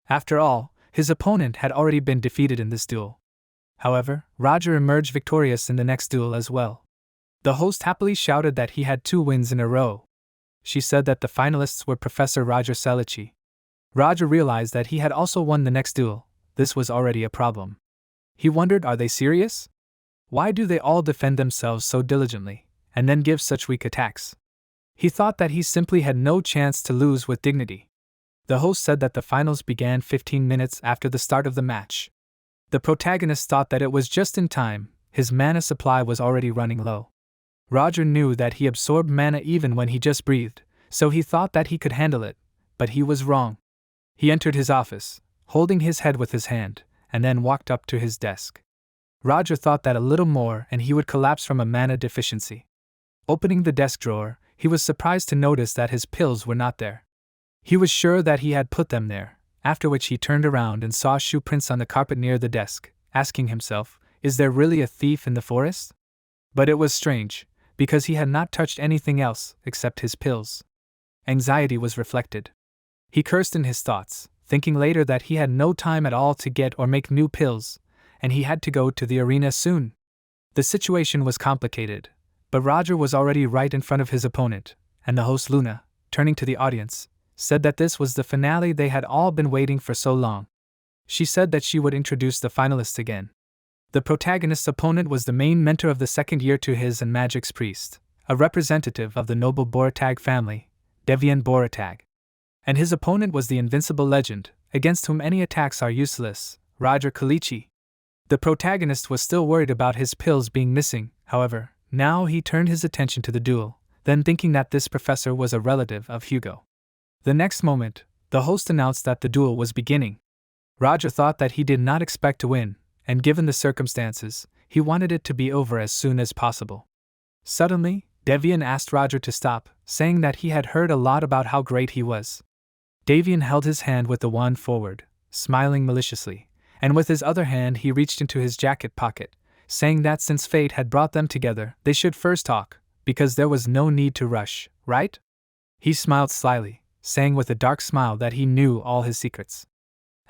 After all, his opponent had already been defeated in this duel. However, Roger emerged victorious in the next duel as well. The host happily shouted that he had 2 wins in a row. She said that the finalists were Professor Roger Selici. Roger realized that he had also won the next duel. This was already a problem. He wondered, are they serious? Why do they all defend themselves so diligently, and then give such weak attacks? He thought that he simply had no chance to lose with dignity. The host said that the finals began 15 minutes after the start of the match. The protagonist thought that it was just in time, his mana supply was already running low. Roger knew that he absorbed mana even when he just breathed, so he thought that he could handle it, but he was wrong. He entered his office, holding his head with his hand, and then walked up to his desk. Roger thought that a little more and he would collapse from a mana deficiency. Opening the desk drawer, he was surprised to notice that his pills were not there. He was sure that he had put them there, after which he turned around and saw shoe prints on the carpet near the desk, asking himself, is there really a thief in the forest? But it was strange, because he had not touched anything else except his pills. Anxiety was reflected. He cursed in his thoughts, thinking later that he had no time at all to get or make new pills, and he had to go to the arena soon. The situation was complicated, but Roger was already right in front of his opponent, and the host Luna, turning to the audience, said that this was the finale they had all been waiting for so long. She said that she would introduce the finalists again. The protagonist's opponent was the main mentor of the second year to his and Magic's priest, a representative of the noble Boratag family, Devian Boratag. And his opponent was the invincible legend, against whom any attacks are useless, Roger Kalichi. The protagonist was still worried about his pills being missing, however, now he turned his attention to the duel, then thinking that this professor was a relative of Hugo. The next moment, the host announced that the duel was beginning. Roger thought that he did not expect to win, and given the circumstances, he wanted it to be over as soon as possible. Suddenly, Devian asked Roger to stop, saying that he had heard a lot about how great he was. Devian held his hand with the wand forward, smiling maliciously, and with his other hand he reached into his jacket pocket, saying that since fate had brought them together, they should first talk, because there was no need to rush, right? He smiled slyly, saying with a dark smile that he knew all his secrets.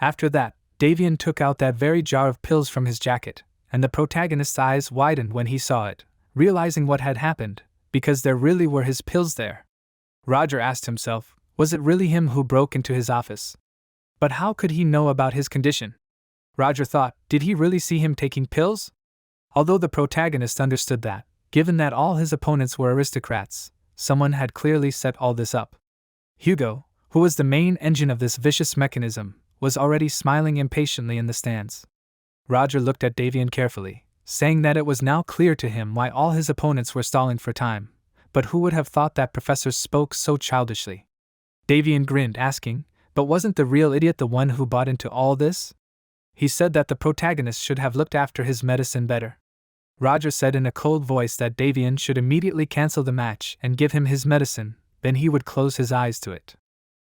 After that, Devian took out that very jar of pills from his jacket, and the protagonist's eyes widened when he saw it, realizing what had happened, because there really were his pills there. Roger asked himself, was it really him who broke into his office? But how could he know about his condition? Roger thought, did he really see him taking pills? Although the protagonist understood that, given that all his opponents were aristocrats, someone had clearly set all this up. Hugo, who was the main engine of this vicious mechanism, was already smiling impatiently in the stands. Roger looked at Devian carefully, saying that it was now clear to him why all his opponents were stalling for time, but who would have thought that professors spoke so childishly? Devian grinned, asking, but wasn't the real idiot the one who bought into all this? He said that the protagonist should have looked after his medicine better. Roger said in a cold voice that Devian should immediately cancel the match and give him his medicine, then he would close his eyes to it.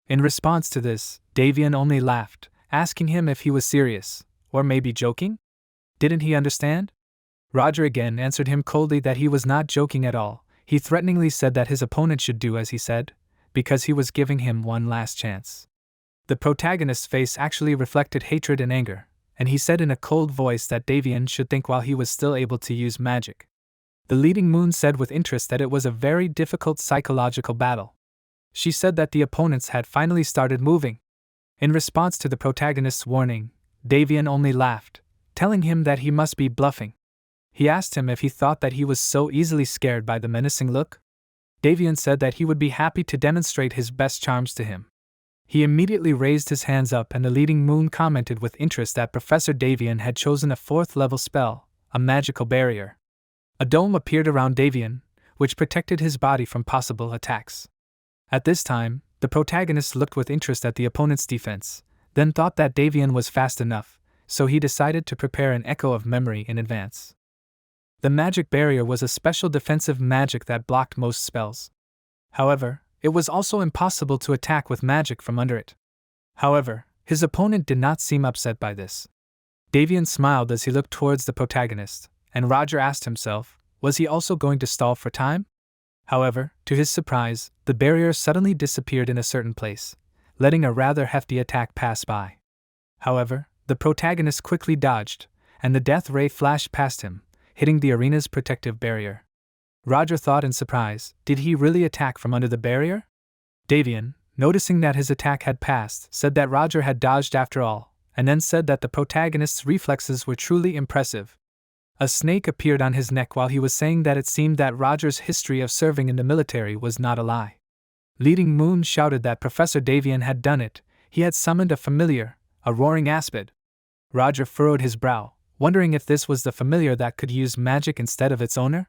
In response to this, Devian only laughed, asking him if he was serious, or maybe joking? Didn't he understand? Roger again answered him coldly that he was not joking at all. He threateningly said that his opponent should do as he said, because he was giving him one last chance. The protagonist's face actually reflected hatred and anger, and he said in a cold voice that Davian should think while he was still able to use magic. The leading moon said with interest that it was a very difficult psychological battle. She said that the opponents had finally started moving. In response to the protagonist's warning, Davian only laughed, telling him that he must be bluffing. He asked him if he thought that he was so easily scared by the menacing look. Davian said that he would be happy to demonstrate his best charms to him. He immediately raised his hands up, and the leading moon commented with interest that Professor Davian had chosen a 4th level spell, a magical barrier. A dome appeared around Davian, which protected his body from possible attacks. At this time, the protagonist looked with interest at the opponent's defense, then thought that Davian was fast enough, so he decided to prepare an echo of memory in advance. The magic barrier was a special defensive magic that blocked most spells. However, it was also impossible to attack with magic from under it. However, his opponent did not seem upset by this. Davian smiled as he looked towards the protagonist, and Roger asked himself, was he also going to stall for time? However, to his surprise, the barrier suddenly disappeared in a certain place, letting a rather hefty attack pass by. However, the protagonist quickly dodged, and the death ray flashed past him, hitting the arena's protective barrier. Roger thought in surprise, did he really attack from under the barrier? Davian, noticing that his attack had passed, said that Roger had dodged after all, and then said that the protagonist's reflexes were truly impressive. A snake appeared on his neck while he was saying that it seemed that Roger's history of serving in the military was not a lie. Leading Moon shouted that Professor Davian had done it. He had summoned a familiar, a roaring aspid. Roger furrowed his brow, wondering if this was the familiar that could use magic instead of its owner.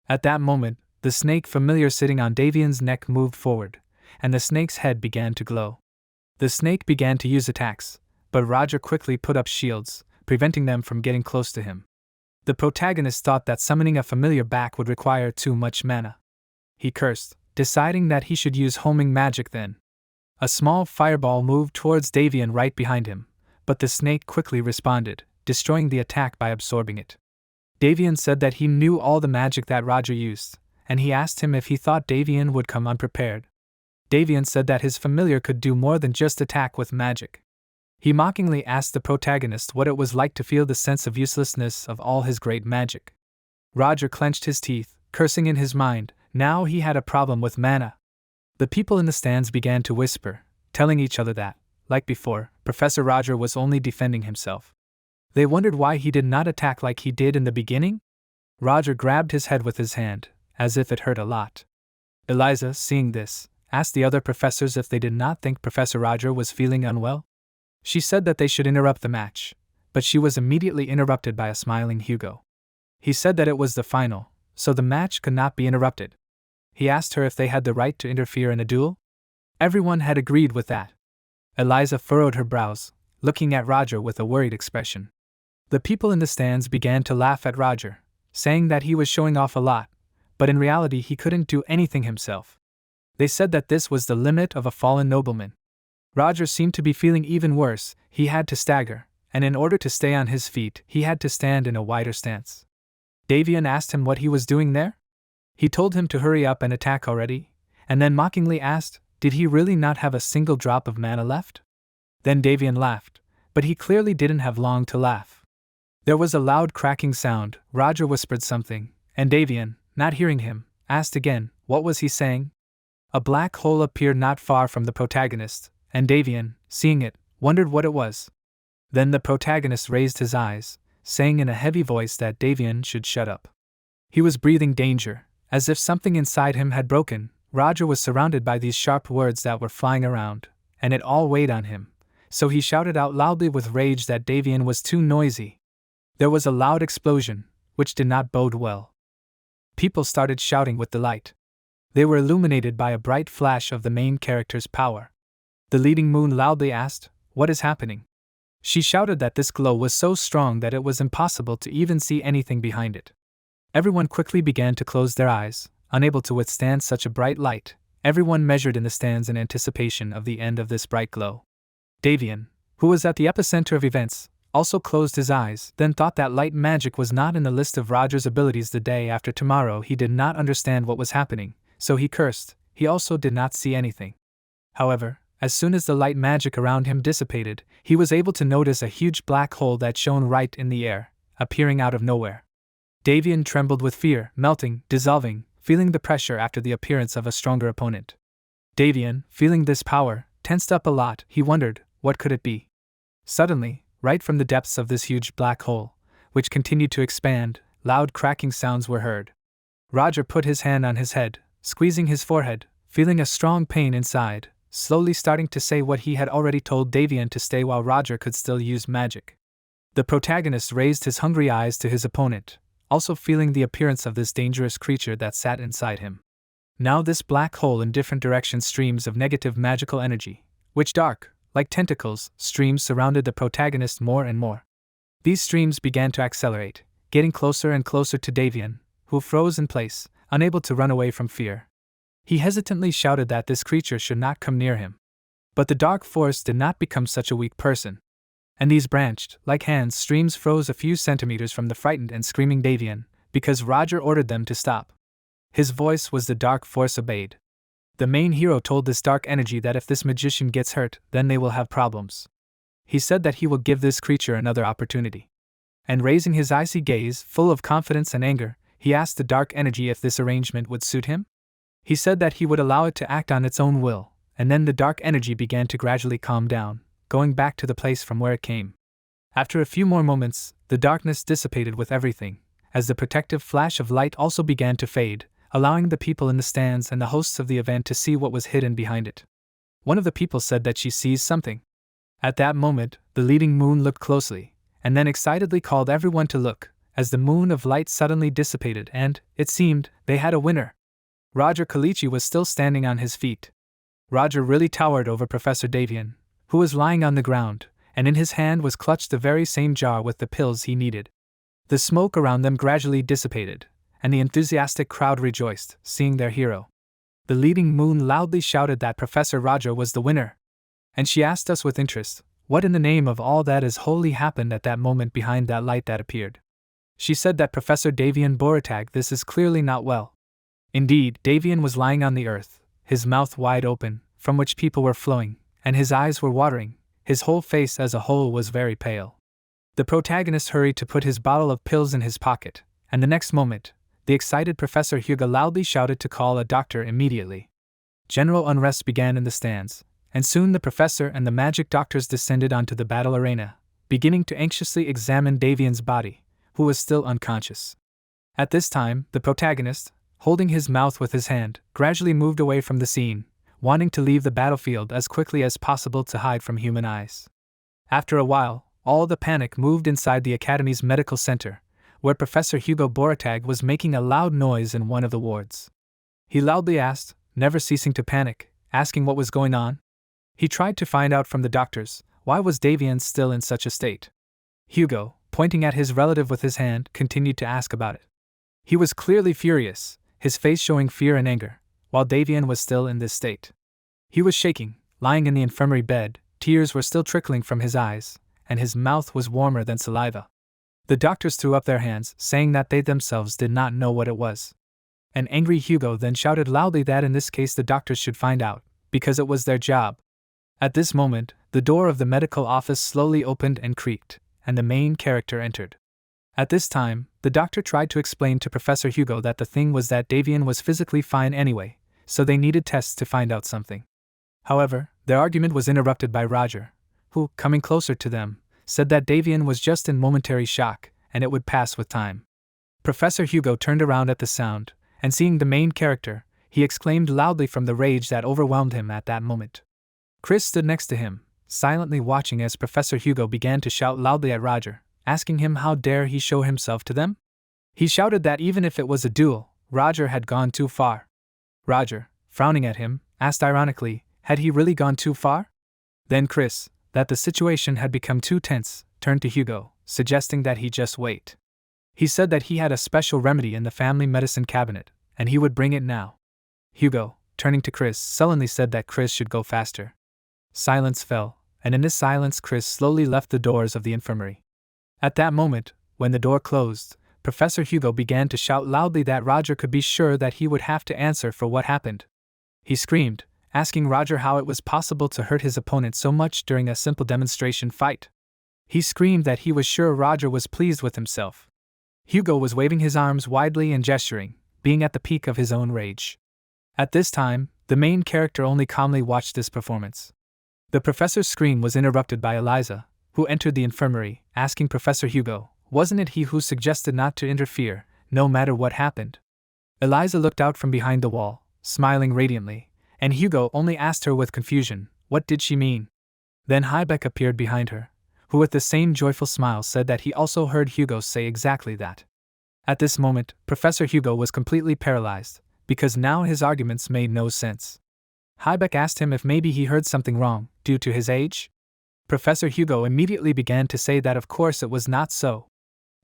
At that moment, the snake familiar sitting on Davian's neck moved forward, and the snake's head began to glow. The snake began to use attacks, but Roger quickly put up shields, preventing them from getting close to him. The protagonist thought that summoning a familiar back would require too much mana. He cursed, deciding that he should use homing magic then. A small fireball moved towards Davian right behind him, but the snake quickly responded, destroying the attack by absorbing it. Davian said that he knew all the magic that Roger used, and he asked him if he thought Davian would come unprepared. Davian said that his familiar could do more than just attack with magic. He mockingly asked the protagonist what it was like to feel the sense of uselessness of all his great magic. Roger clenched his teeth, cursing in his mind. Now he had a problem with mana. The people in the stands began to whisper, telling each other that, like before, Professor Roger was only defending himself. They wondered why he did not attack like he did in the beginning. Roger grabbed his head with his hand, as if it hurt a lot. Eliza, seeing this, asked the other professors if they did not think Professor Roger was feeling unwell. She said that they should interrupt the match, but she was immediately interrupted by a smiling Hugo. He said that it was the final, so the match could not be interrupted. He asked her if they had the right to interfere in a duel. Everyone had agreed with that. Eliza furrowed her brows, looking at Roger with a worried expression. The people in the stands began to laugh at Roger, saying that he was showing off a lot, but in reality he couldn't do anything himself. They said that this was the limit of a fallen nobleman. Roger seemed to be feeling even worse. He had to stagger, and in order to stay on his feet, he had to stand in a wider stance. Davian asked him what he was doing there. He told him to hurry up and attack already, and then mockingly asked, did he really not have a single drop of mana left? Then Davian laughed, but he clearly didn't have long to laugh. There was a loud cracking sound. Roger whispered something, and Davian, not hearing him, asked again, what was he saying? A black hole appeared not far from the protagonist, and Davian, seeing it, wondered what it was. Then the protagonist raised his eyes, saying in a heavy voice that Davian should shut up. He was breathing danger, as if something inside him had broken. Roger was surrounded by these sharp words that were flying around, and it all weighed on him, so he shouted out loudly with rage that Davian was too noisy. There was a loud explosion, which did not bode well. People started shouting with delight. They were illuminated by a bright flash of the main character's power. The leading moon loudly asked, what is happening? She shouted that this glow was so strong that it was impossible to even see anything behind it. Everyone quickly began to close their eyes, unable to withstand such a bright light. Everyone measured in the stands in anticipation of the end of this bright glow. Davian, who was at the epicenter of events, also closed his eyes, then thought that light magic was not in the list of Roger's abilities the day after tomorrow. He did not understand what was happening, so he cursed. He also did not see anything. However, As soon as the light magic around him dissipated, he was able to notice a huge black hole that shone right in the air, appearing out of nowhere. Davian trembled with fear, melting, dissolving, feeling the pressure after the appearance of a stronger opponent. Davian, feeling this power, tensed up a lot. He wondered, what could it be? Suddenly, right from the depths of this huge black hole, which continued to expand, loud cracking sounds were heard. Roger put his hand on his head, squeezing his forehead, feeling a strong pain inside, slowly starting to say what he had already told Davian to stay while Roger could still use magic. The protagonist raised his hungry eyes to his opponent, also feeling the appearance of this dangerous creature that sat inside him. Now this black hole in different directions streams of negative magical energy, which dark, like tentacles, streams surrounded the protagonist more and more. These streams began to accelerate, getting closer and closer to Davian, who froze in place, unable to run away from fear. He hesitantly shouted that this creature should not come near him. But the dark force did not become such a weak person. And these branched, like hands, streams froze a few centimeters from the frightened and screaming Davian, because Roger ordered them to stop. His voice was the dark force obeyed. The main hero told this dark energy that if this magician gets hurt, then they will have problems. He said that he will give this creature another opportunity. And raising his icy gaze, full of confidence and anger, he asked the dark energy if this arrangement would suit him. He said that he would allow it to act on its own will, and then the dark energy began to gradually calm down, going back to the place from where it came. After a few more moments, the darkness dissipated with everything, as the protective flash of light also began to fade, allowing the people in the stands and the hosts of the event to see what was hidden behind it. One of the people said that she sees something. At that moment, the leading moon looked closely, and then excitedly called everyone to look, as the moon of light suddenly dissipated and, it seemed, they had a winner. Roger Kalichi was still standing on his feet. Roger really towered over Professor Davian, who was lying on the ground, and in his hand was clutched the very same jar with the pills he needed. The smoke around them gradually dissipated, and the enthusiastic crowd rejoiced, seeing their hero. The leading moon loudly shouted that Professor Roger was the winner. And she asked us with interest, what in the name of all that is holy happened at that moment behind that light that appeared. She said that Professor Davian Boratag, this is clearly not well. Indeed, Davian was lying on the earth, his mouth wide open, from which people were flowing, and his eyes were watering. His whole face as a whole was very pale. The protagonist hurried to put his bottle of pills in his pocket, and the next moment, the excited Professor Hugo loudly shouted to call a doctor immediately. General unrest began in the stands, and soon the professor and the magic doctors descended onto the battle arena, beginning to anxiously examine Davian's body, who was still unconscious. At this time, the protagonist, holding his mouth with his hand, gradually moved away from the scene, wanting to leave the battlefield as quickly as possible to hide from human eyes. After a while, all the panic moved inside the Academy's medical center, where Professor Hugo Boratag was making a loud noise in one of the wards. He loudly asked, never ceasing to panic, asking what was going on. He tried to find out from the doctors, why was Davian still in such a state? Hugo, pointing at his relative with his hand, continued to ask about it. He was clearly furious, his face showing fear and anger, while Davian was still in this state. He was shaking, lying in the infirmary bed, tears were still trickling from his eyes, and his mouth was warmer than saliva. The doctors threw up their hands, saying that they themselves did not know what it was. An angry Hugo then shouted loudly that in this case the doctors should find out, because it was their job. At this moment, the door of the medical office slowly opened and creaked, and the main character entered. At this time, the doctor tried to explain to Professor Hugo that the thing was that Davian was physically fine anyway, so they needed tests to find out something. However, their argument was interrupted by Roger, who, coming closer to them, said that Davian was just in momentary shock, and it would pass with time. Professor Hugo turned around at the sound, and seeing the main character, he exclaimed loudly from the rage that overwhelmed him at that moment. Chris stood next to him, silently watching as Professor Hugo began to shout loudly at Roger, asking him how dare he show himself to them? He shouted that even if it was a duel, Roger had gone too far. Roger, frowning at him, asked ironically, had he really gone too far? Then Chris, that the situation had become too tense, turned to Hugo, suggesting that he just wait. He said that he had a special remedy in the family medicine cabinet, and he would bring it now. Hugo, turning to Chris, sullenly said that Chris should go faster. Silence fell, and in this silence Chris slowly left the doors of the infirmary. At that moment, when the door closed, Professor Hugo began to shout loudly that Roger could be sure that he would have to answer for what happened. He screamed, asking Roger how it was possible to hurt his opponent so much during a simple demonstration fight. He screamed that he was sure Roger was pleased with himself. Hugo was waving his arms widely and gesturing, being at the peak of his own rage. At this time, the main character only calmly watched this performance. The professor's scream was interrupted by Eliza, who entered the infirmary, asking Professor Hugo, wasn't it he who suggested not to interfere, no matter what happened? Eliza looked out from behind the wall, smiling radiantly, and Hugo only asked her with confusion, what did she mean? Then Hybeck appeared behind her, who with the same joyful smile said that he also heard Hugo say exactly that. At this moment, Professor Hugo was completely paralyzed, because now his arguments made no sense. Hybeck asked him if maybe he heard something wrong, due to his age? Professor Hugo immediately began to say that of course it was not so.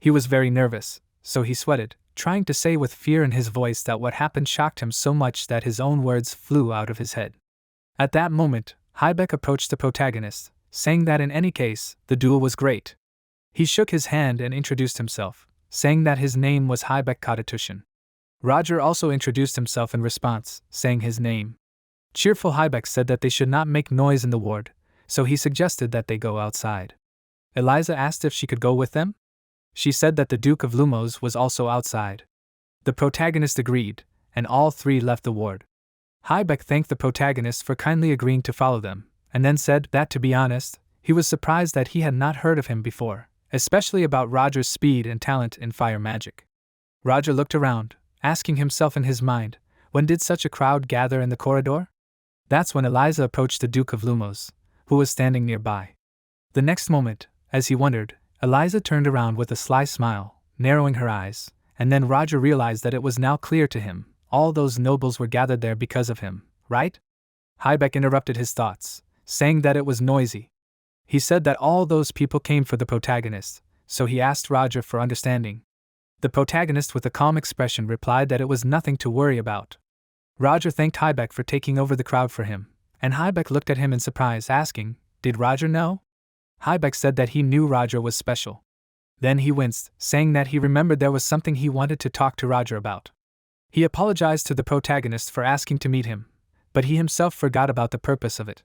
He was very nervous, so he sweated, trying to say with fear in his voice that what happened shocked him so much that his own words flew out of his head. At that moment, Hybeck approached the protagonist, saying that in any case, the duel was great. He shook his hand and introduced himself, saying that his name was Hybeck Katatushin. Roger also introduced himself in response, saying his name. Cheerful Hybeck said that they should not make noise in the ward, so he suggested that they go outside. Eliza asked if she could go with them. She said that the Duke of Lumos was also outside. The protagonist agreed, and all three left the ward. Hybeck thanked the protagonist for kindly agreeing to follow them, and then said that to be honest, he was surprised that he had not heard of him before, especially about Roger's speed and talent in fire magic. Roger looked around, asking himself in his mind, when did such a crowd gather in the corridor? That's when Eliza approached the Duke of Lumos, who was standing nearby. The next moment, as he wondered, Eliza turned around with a sly smile, narrowing her eyes, and then Roger realized that it was now clear to him, all those nobles were gathered there because of him, right? Hybeck interrupted his thoughts, saying that it was noisy. He said that all those people came for the protagonist, so he asked Roger for understanding. The protagonist with a calm expression replied that it was nothing to worry about. Roger thanked Hybeck for taking over the crowd for him, and Hybeck looked at him in surprise, asking, did Roger know? Hybeck said that he knew Roger was special. Then he winced, saying that he remembered there was something he wanted to talk to Roger about. He apologized to the protagonist for asking to meet him, but he himself forgot about the purpose of it.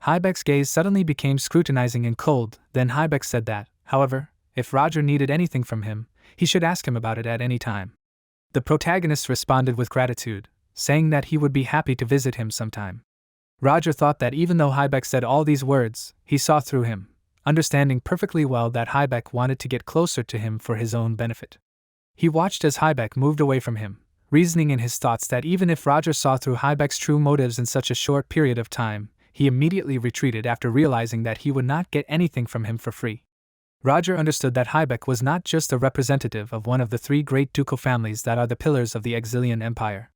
Hybeck's gaze suddenly became scrutinizing and cold. Then Hybeck said that, however, if Roger needed anything from him, he should ask him about it at any time. The protagonist responded with gratitude, saying that he would be happy to visit him sometime. Roger thought that even though Hybeck said all these words, he saw through him, understanding perfectly well that Hybeck wanted to get closer to him for his own benefit. He watched as Hybeck moved away from him, reasoning in his thoughts that even if Roger saw through Hybeck's true motives in such a short period of time, he immediately retreated after realizing that he would not get anything from him for free. Roger understood that Hybeck was not just a representative of one of the three great ducal families that are the pillars of the Exilian Empire.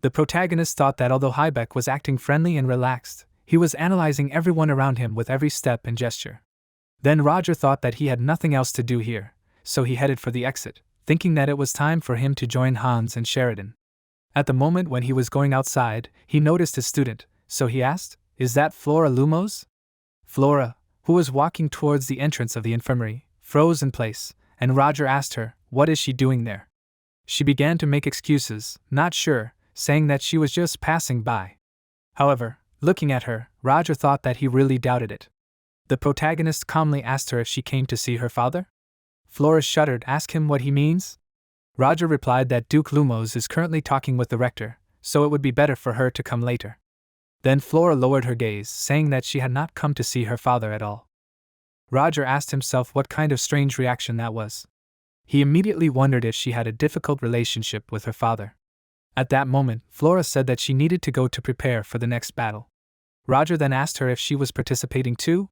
The protagonist thought that although Hybeck was acting friendly and relaxed, he was analyzing everyone around him with every step and gesture. Then Roger thought that he had nothing else to do here, so he headed for the exit, thinking that it was time for him to join Hans and Sheridan. At the moment when he was going outside, he noticed his student, so he asked, "Is that Flora Lumos?" Flora, who was walking towards the entrance of the infirmary, froze in place, and Roger asked her, "What is she doing there?" She began to make excuses, not sure, saying that she was just passing by. However, looking at her, Roger thought that he really doubted it. The protagonist calmly asked her if she came to see her father. Flora shuddered, asked him what he means. Roger replied that Duke Lumos is currently talking with the rector, so it would be better for her to come later. Then Flora lowered her gaze, saying that she had not come to see her father at all. Roger asked himself what kind of strange reaction that was. He immediately wondered if she had a difficult relationship with her father. At that moment, Flora said that she needed to go to prepare for the next battle. Roger then asked her if she was participating too,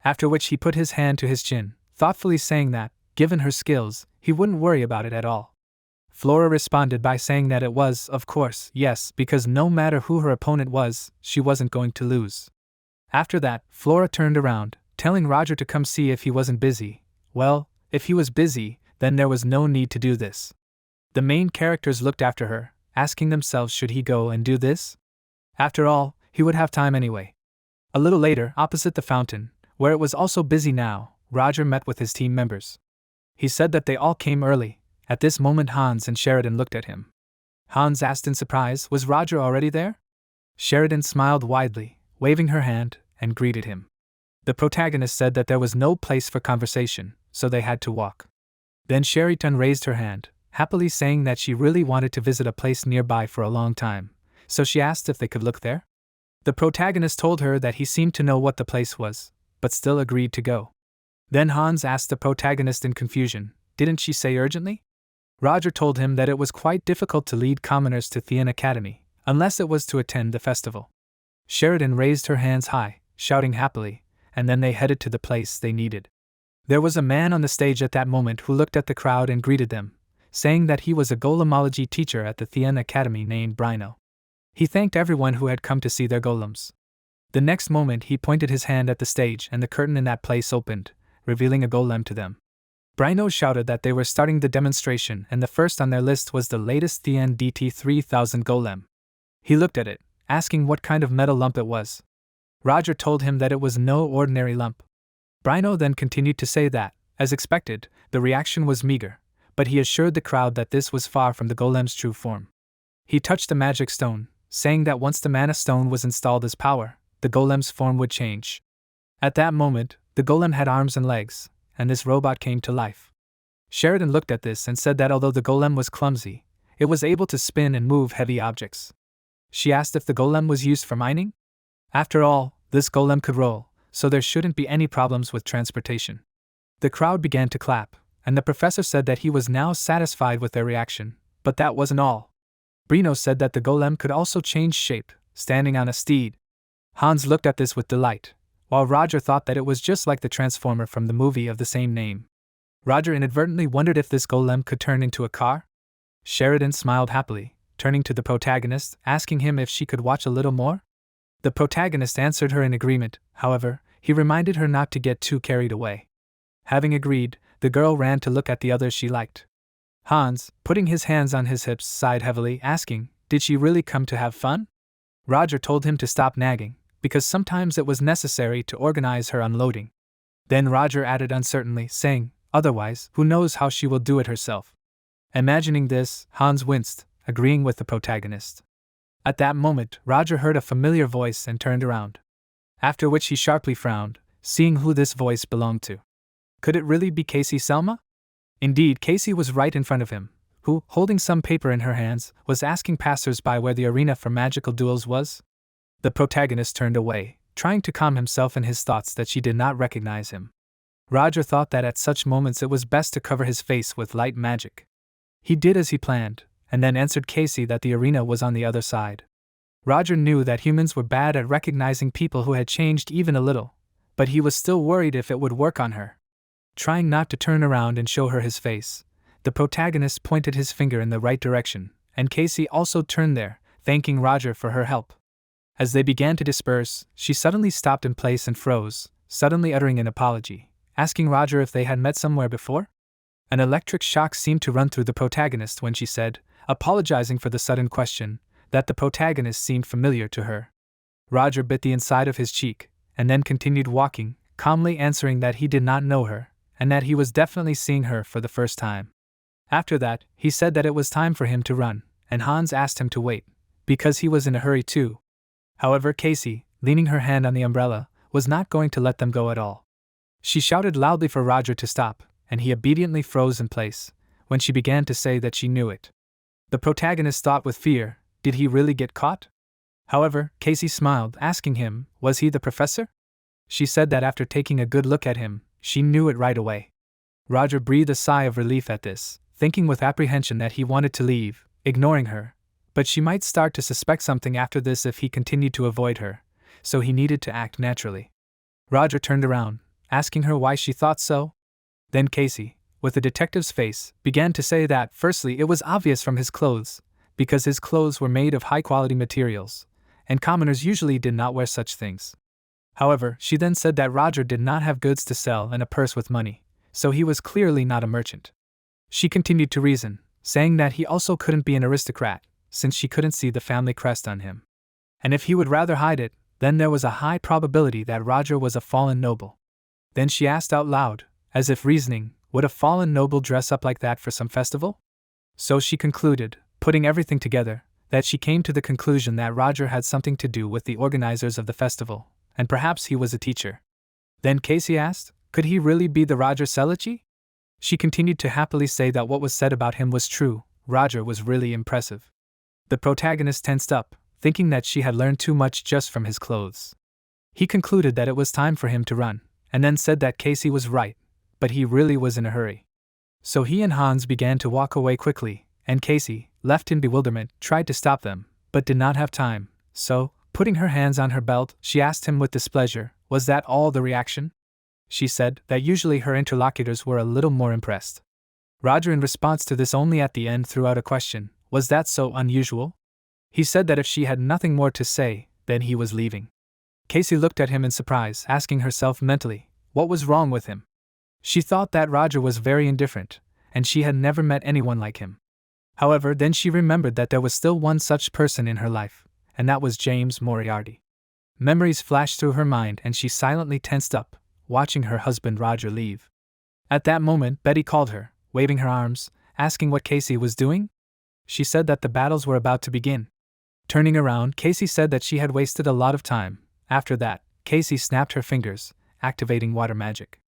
after which he put his hand to his chin, thoughtfully saying that, given her skills, he wouldn't worry about it at all. Flora responded by saying that it was, of course, yes, because no matter who her opponent was, she wasn't going to lose. After that, Flora turned around, telling Roger to come see if he wasn't busy. Well, if he was busy, then there was no need to do this. The main characters looked after her, asking themselves should he go and do this? After all, he would have time anyway. A little later, opposite the fountain, where it was also busy now, Roger met with his team members. He said that they all came early. At this moment Hans and Sheridan looked at him. Hans asked in surprise, was Roger already there? Sheridan smiled widely, waving her hand, and greeted him. The protagonist said that there was no place for conversation, so they had to walk. Then Sheridan raised her hand, happily saying that she really wanted to visit a place nearby for a long time, so she asked if they could look there. The protagonist told her that he seemed to know what the place was, but still agreed to go. Then Hans asked the protagonist in confusion, "Didn't she say urgently?" Roger told him that it was quite difficult to lead commoners to Thean Academy, unless it was to attend the festival. Sheridan raised her hands high, shouting happily, and then they headed to the place they needed. There was a man on the stage at that moment who looked at the crowd and greeted them, saying that he was a golemology teacher at the Thean Academy named Brino. He thanked everyone who had come to see their golems. The next moment he pointed his hand at the stage and the curtain in that place opened, revealing a golem to them. Brino shouted that they were starting the demonstration and the first on their list was the latest Thean DT 3000 golem. He looked at it, asking what kind of metal lump it was. Roger told him that it was no ordinary lump. Brino then continued to say that, as expected, the reaction was meager, but he assured the crowd that this was far from the golem's true form. He touched the magic stone, saying that once the mana stone was installed as power, the golem's form would change. At that moment, the golem had arms and legs, and this robot came to life. Sheridan looked at this and said that although the golem was clumsy, it was able to spin and move heavy objects. She asked if the golem was used for mining? After all, this golem could roll, so there shouldn't be any problems with transportation. The crowd began to clap, and the professor said that he was now satisfied with their reaction, but that wasn't all. Brino said that the golem could also change shape, standing on a steed. Hans looked at this with delight, while Roger thought that it was just like the Transformer from the movie of the same name. Roger inadvertently wondered if this golem could turn into a car. Sheridan smiled happily, turning to the protagonist, asking him if she could watch a little more. The protagonist answered her in agreement, however, he reminded her not to get too carried away. Having agreed, the girl ran to look at the others she liked. Hans, putting his hands on his hips, sighed heavily, asking, "Did she really come to have fun?" Roger told him to stop nagging, because sometimes it was necessary to organize her unloading. Then Roger added uncertainly, saying, "Otherwise, who knows how she will do it herself." Imagining this, Hans winced, agreeing with the protagonist. At that moment, Roger heard a familiar voice and turned around. After which he sharply frowned, seeing who this voice belonged to. Could it really be Casey Selma? Indeed, Casey was right in front of him, who, holding some paper in her hands, was asking passers-by where the arena for magical duels was. The protagonist turned away, trying to calm himself in his thoughts that she did not recognize him. Roger thought that at such moments it was best to cover his face with light magic. He did as he planned, and then answered Casey that the arena was on the other side. Roger knew that humans were bad at recognizing people who had changed even a little, but he was still worried if it would work on her. Trying not to turn around and show her his face, the protagonist pointed his finger in the right direction, and Casey also turned there, thanking Roger for her help. As they began to disperse, she suddenly stopped in place and froze, suddenly uttering an apology, asking Roger if they had met somewhere before. An electric shock seemed to run through the protagonist when she said, apologizing for the sudden question, that the protagonist seemed familiar to her. Roger bit the inside of his cheek, and then continued walking, calmly answering that he did not know her, and that he was definitely seeing her for the first time. After that, he said that it was time for him to run, and Hans asked him to wait, because he was in a hurry too. However, Casey, leaning her hand on the umbrella, was not going to let them go at all. She shouted loudly for Roger to stop, and he obediently froze in place, when she began to say that she knew it. The protagonist thought with fear, did he really get caught? However, Casey smiled, asking him, was he the professor? She said that after taking a good look at him, she knew it right away. Roger breathed a sigh of relief at this, thinking with apprehension that he wanted to leave, ignoring her, but she might start to suspect something after this if he continued to avoid her, so he needed to act naturally. Roger turned around, asking her why she thought so. Then Casey, with a detective's face, began to say that, firstly, it was obvious from his clothes, because his clothes were made of high-quality materials, and commoners usually did not wear such things. However, she then said that Roger did not have goods to sell and a purse with money, so he was clearly not a merchant. She continued to reason, saying that he also couldn't be an aristocrat, since she couldn't see the family crest on him. And if he would rather hide it, then there was a high probability that Roger was a fallen noble. Then she asked out loud, as if reasoning, would a fallen noble dress up like that for some festival? So she concluded, putting everything together, that she came to the conclusion that Roger had something to do with the organizers of the festival, and perhaps he was a teacher. Then Casey asked, could he really be the Roger Selici? She continued to happily say that what was said about him was true. Roger was really impressive. The protagonist tensed up, thinking that she had learned too much just from his clothes. He concluded that it was time for him to run, and then said that Casey was right, but he really was in a hurry. So he and Hans began to walk away quickly, and Casey, left in bewilderment, tried to stop them, but did not have time, so, putting her hands on her belt, she asked him with displeasure, was that all the reaction? She said that usually her interlocutors were a little more impressed. Roger in response to this only at the end threw out a question, was that so unusual? He said that if she had nothing more to say, then he was leaving. Casey looked at him in surprise, asking herself mentally, what was wrong with him? She thought that Roger was very indifferent, and she had never met anyone like him. However, then she remembered that there was still one such person in her life, and that was James Moriarty. Memories flashed through her mind and she silently tensed up, watching her husband Roger leave. At that moment, Betty called her, waving her arms, asking what Casey was doing. She said that the battles were about to begin. Turning around, Casey said that she had wasted a lot of time. After that, Casey snapped her fingers, activating water magic.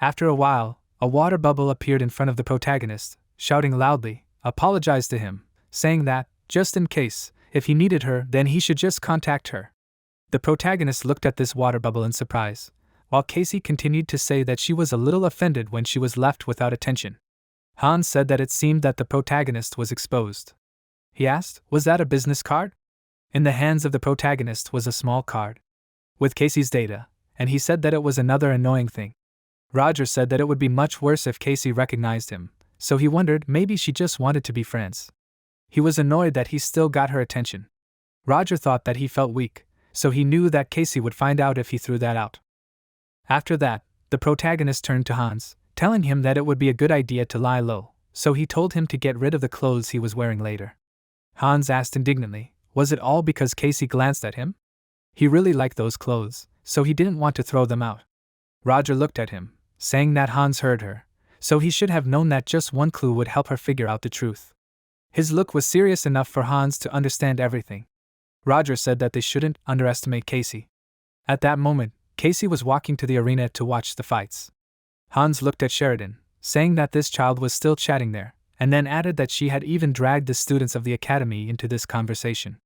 After a while, a water bubble appeared in front of the protagonist, shouting loudly, apologized to him, saying that, just in case, if he needed her, then he should just contact her. The protagonist looked at this water bubble in surprise, while Casey continued to say that she was a little offended when she was left without attention. Hans said that it seemed that the protagonist was exposed. He asked, was that a business card? In the hands of the protagonist was a small card with Casey's data, and he said that it was another annoying thing. Roger said that it would be much worse if Casey recognized him, so he wondered maybe she just wanted to be friends. He was annoyed that he still got her attention. Roger thought that he felt weak, so he knew that Casey would find out if he threw that out. After that, the protagonist turned to Hans, telling him that it would be a good idea to lie low, so he told him to get rid of the clothes he was wearing later. Hans asked indignantly, was it all because Casey glanced at him? He really liked those clothes, so he didn't want to throw them out. Roger looked at him, saying that Hans heard her, so he should have known that just one clue would help her figure out the truth. His look was serious enough for Hans to understand everything. Roger said that they shouldn't underestimate Casey. At that moment, Casey was walking to the arena to watch the fights. Hans looked at Sheridan, saying that this child was still chatting there, and then added that she had even dragged the students of the academy into this conversation.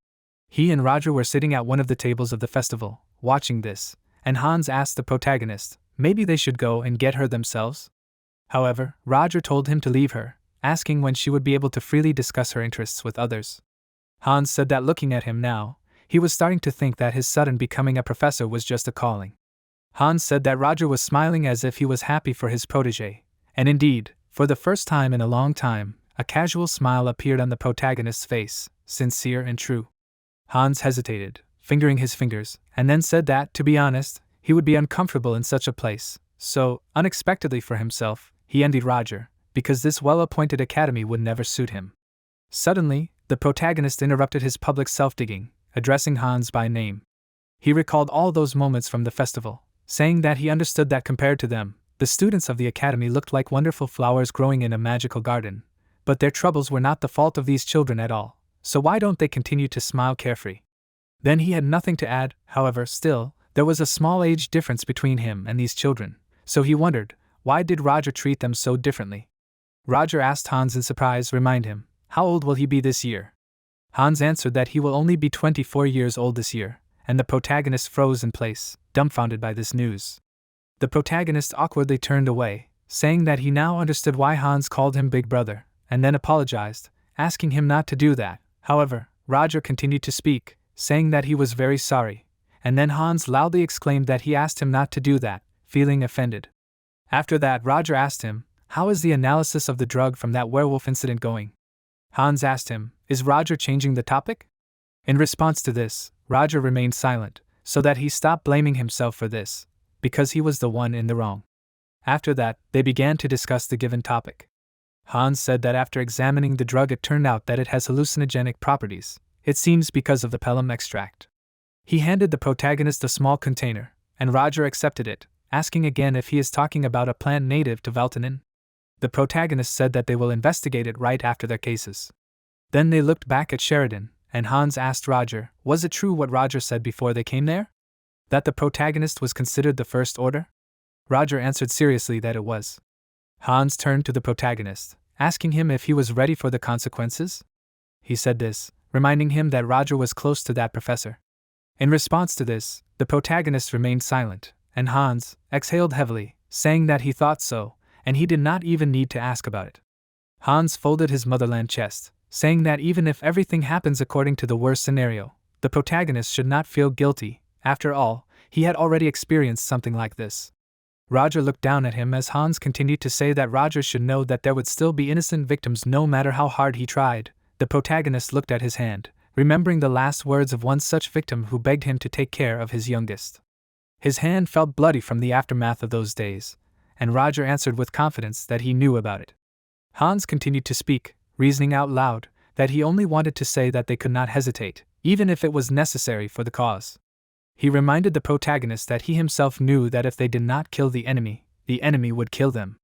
He and Roger were sitting at one of the tables of the festival, watching this, and Hans asked the protagonist, maybe they should go and get her themselves? However, Roger told him to leave her, asking when she would be able to freely discuss her interests with others. Hans said that looking at him now, he was starting to think that his sudden becoming a professor was just a calling. Hans said that Roger was smiling as if he was happy for his protégé, and indeed, for the first time in a long time, a casual smile appeared on the protagonist's face, sincere and true. Hans hesitated, fingering his fingers, and then said that, to be honest, he would be uncomfortable in such a place, so, unexpectedly for himself, he envied Roger, because this well-appointed academy would never suit him. Suddenly, the protagonist interrupted his public self-digging, addressing Hans by name. He recalled all those moments from the festival, saying that he understood that compared to them, the students of the academy looked like wonderful flowers growing in a magical garden, but their troubles were not the fault of these children at all, so why don't they continue to smile carefree? Then he had nothing to add. However, still, there was a small age difference between him and these children, so he wondered, why did Roger treat them so differently? Roger asked Hans in surprise, remind him, how old will he be this year? Hans answered that he will only be 24 years old this year, and the protagonist froze in place, dumbfounded by this news. The protagonist awkwardly turned away, saying that he now understood why Hans called him Big Brother, and then apologized, asking him not to do that. However, Roger continued to speak, saying that he was very sorry, and then Hans loudly exclaimed that he asked him not to do that, feeling offended. After that, Roger asked him, how is the analysis of the drug from that werewolf incident going? Hans asked him, is Roger changing the topic? In response to this, Roger remained silent, so that he stopped blaming himself for this, because he was the one in the wrong. After that, they began to discuss the given topic. Hans said that after examining the drug it turned out that it has hallucinogenic properties, it seems because of the pelham extract. He handed the protagonist a small container, and Roger accepted it, asking again if he is talking about a plant native to Valtonin. The protagonist said that they will investigate it right after their cases. Then they looked back at Sheridan, and Hans asked Roger, was it true what Roger said before they came there? That the protagonist was considered the first order? Roger answered seriously that it was. Hans turned to the protagonist, asking him if he was ready for the consequences. He said this, reminding him that Roger was close to that professor. In response to this, the protagonist remained silent, and Hans exhaled heavily, saying that he thought so, and he did not even need to ask about it. Hans folded his motherland chest, saying that even if everything happens according to the worst scenario, the protagonist should not feel guilty. After all, he had already experienced something like this. Roger looked down at him as Hans continued to say that Roger should know that there would still be innocent victims no matter how hard he tried. The protagonist looked at his hand, remembering the last words of one such victim who begged him to take care of his youngest. His hand felt bloody from the aftermath of those days, and Roger answered with confidence that he knew about it. Hans continued to speak, reasoning out loud that he only wanted to say that they could not hesitate, even if it was necessary for the cause. He reminded the protagonist that he himself knew that if they did not kill the enemy would kill them.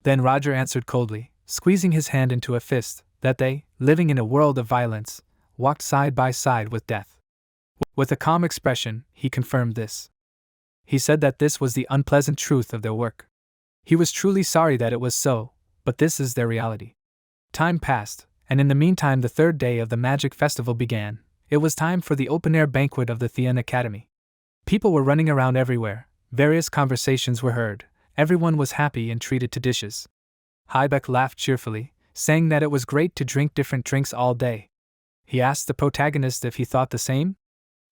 Then Roger answered coldly, squeezing his hand into a fist, that they, living in a world of violence, walked side by side with death. With a calm expression, he confirmed this. He said that this was the unpleasant truth of their work. He was truly sorry that it was so, but this is their reality. Time passed, and in the meantime the third day of the magic festival began. It was time for the open-air banquet of the Thean Academy. People were running around everywhere, various conversations were heard, everyone was happy and treated to dishes. Heibeck laughed cheerfully, saying that it was great to drink different drinks all day. He asked the protagonist if he thought the same.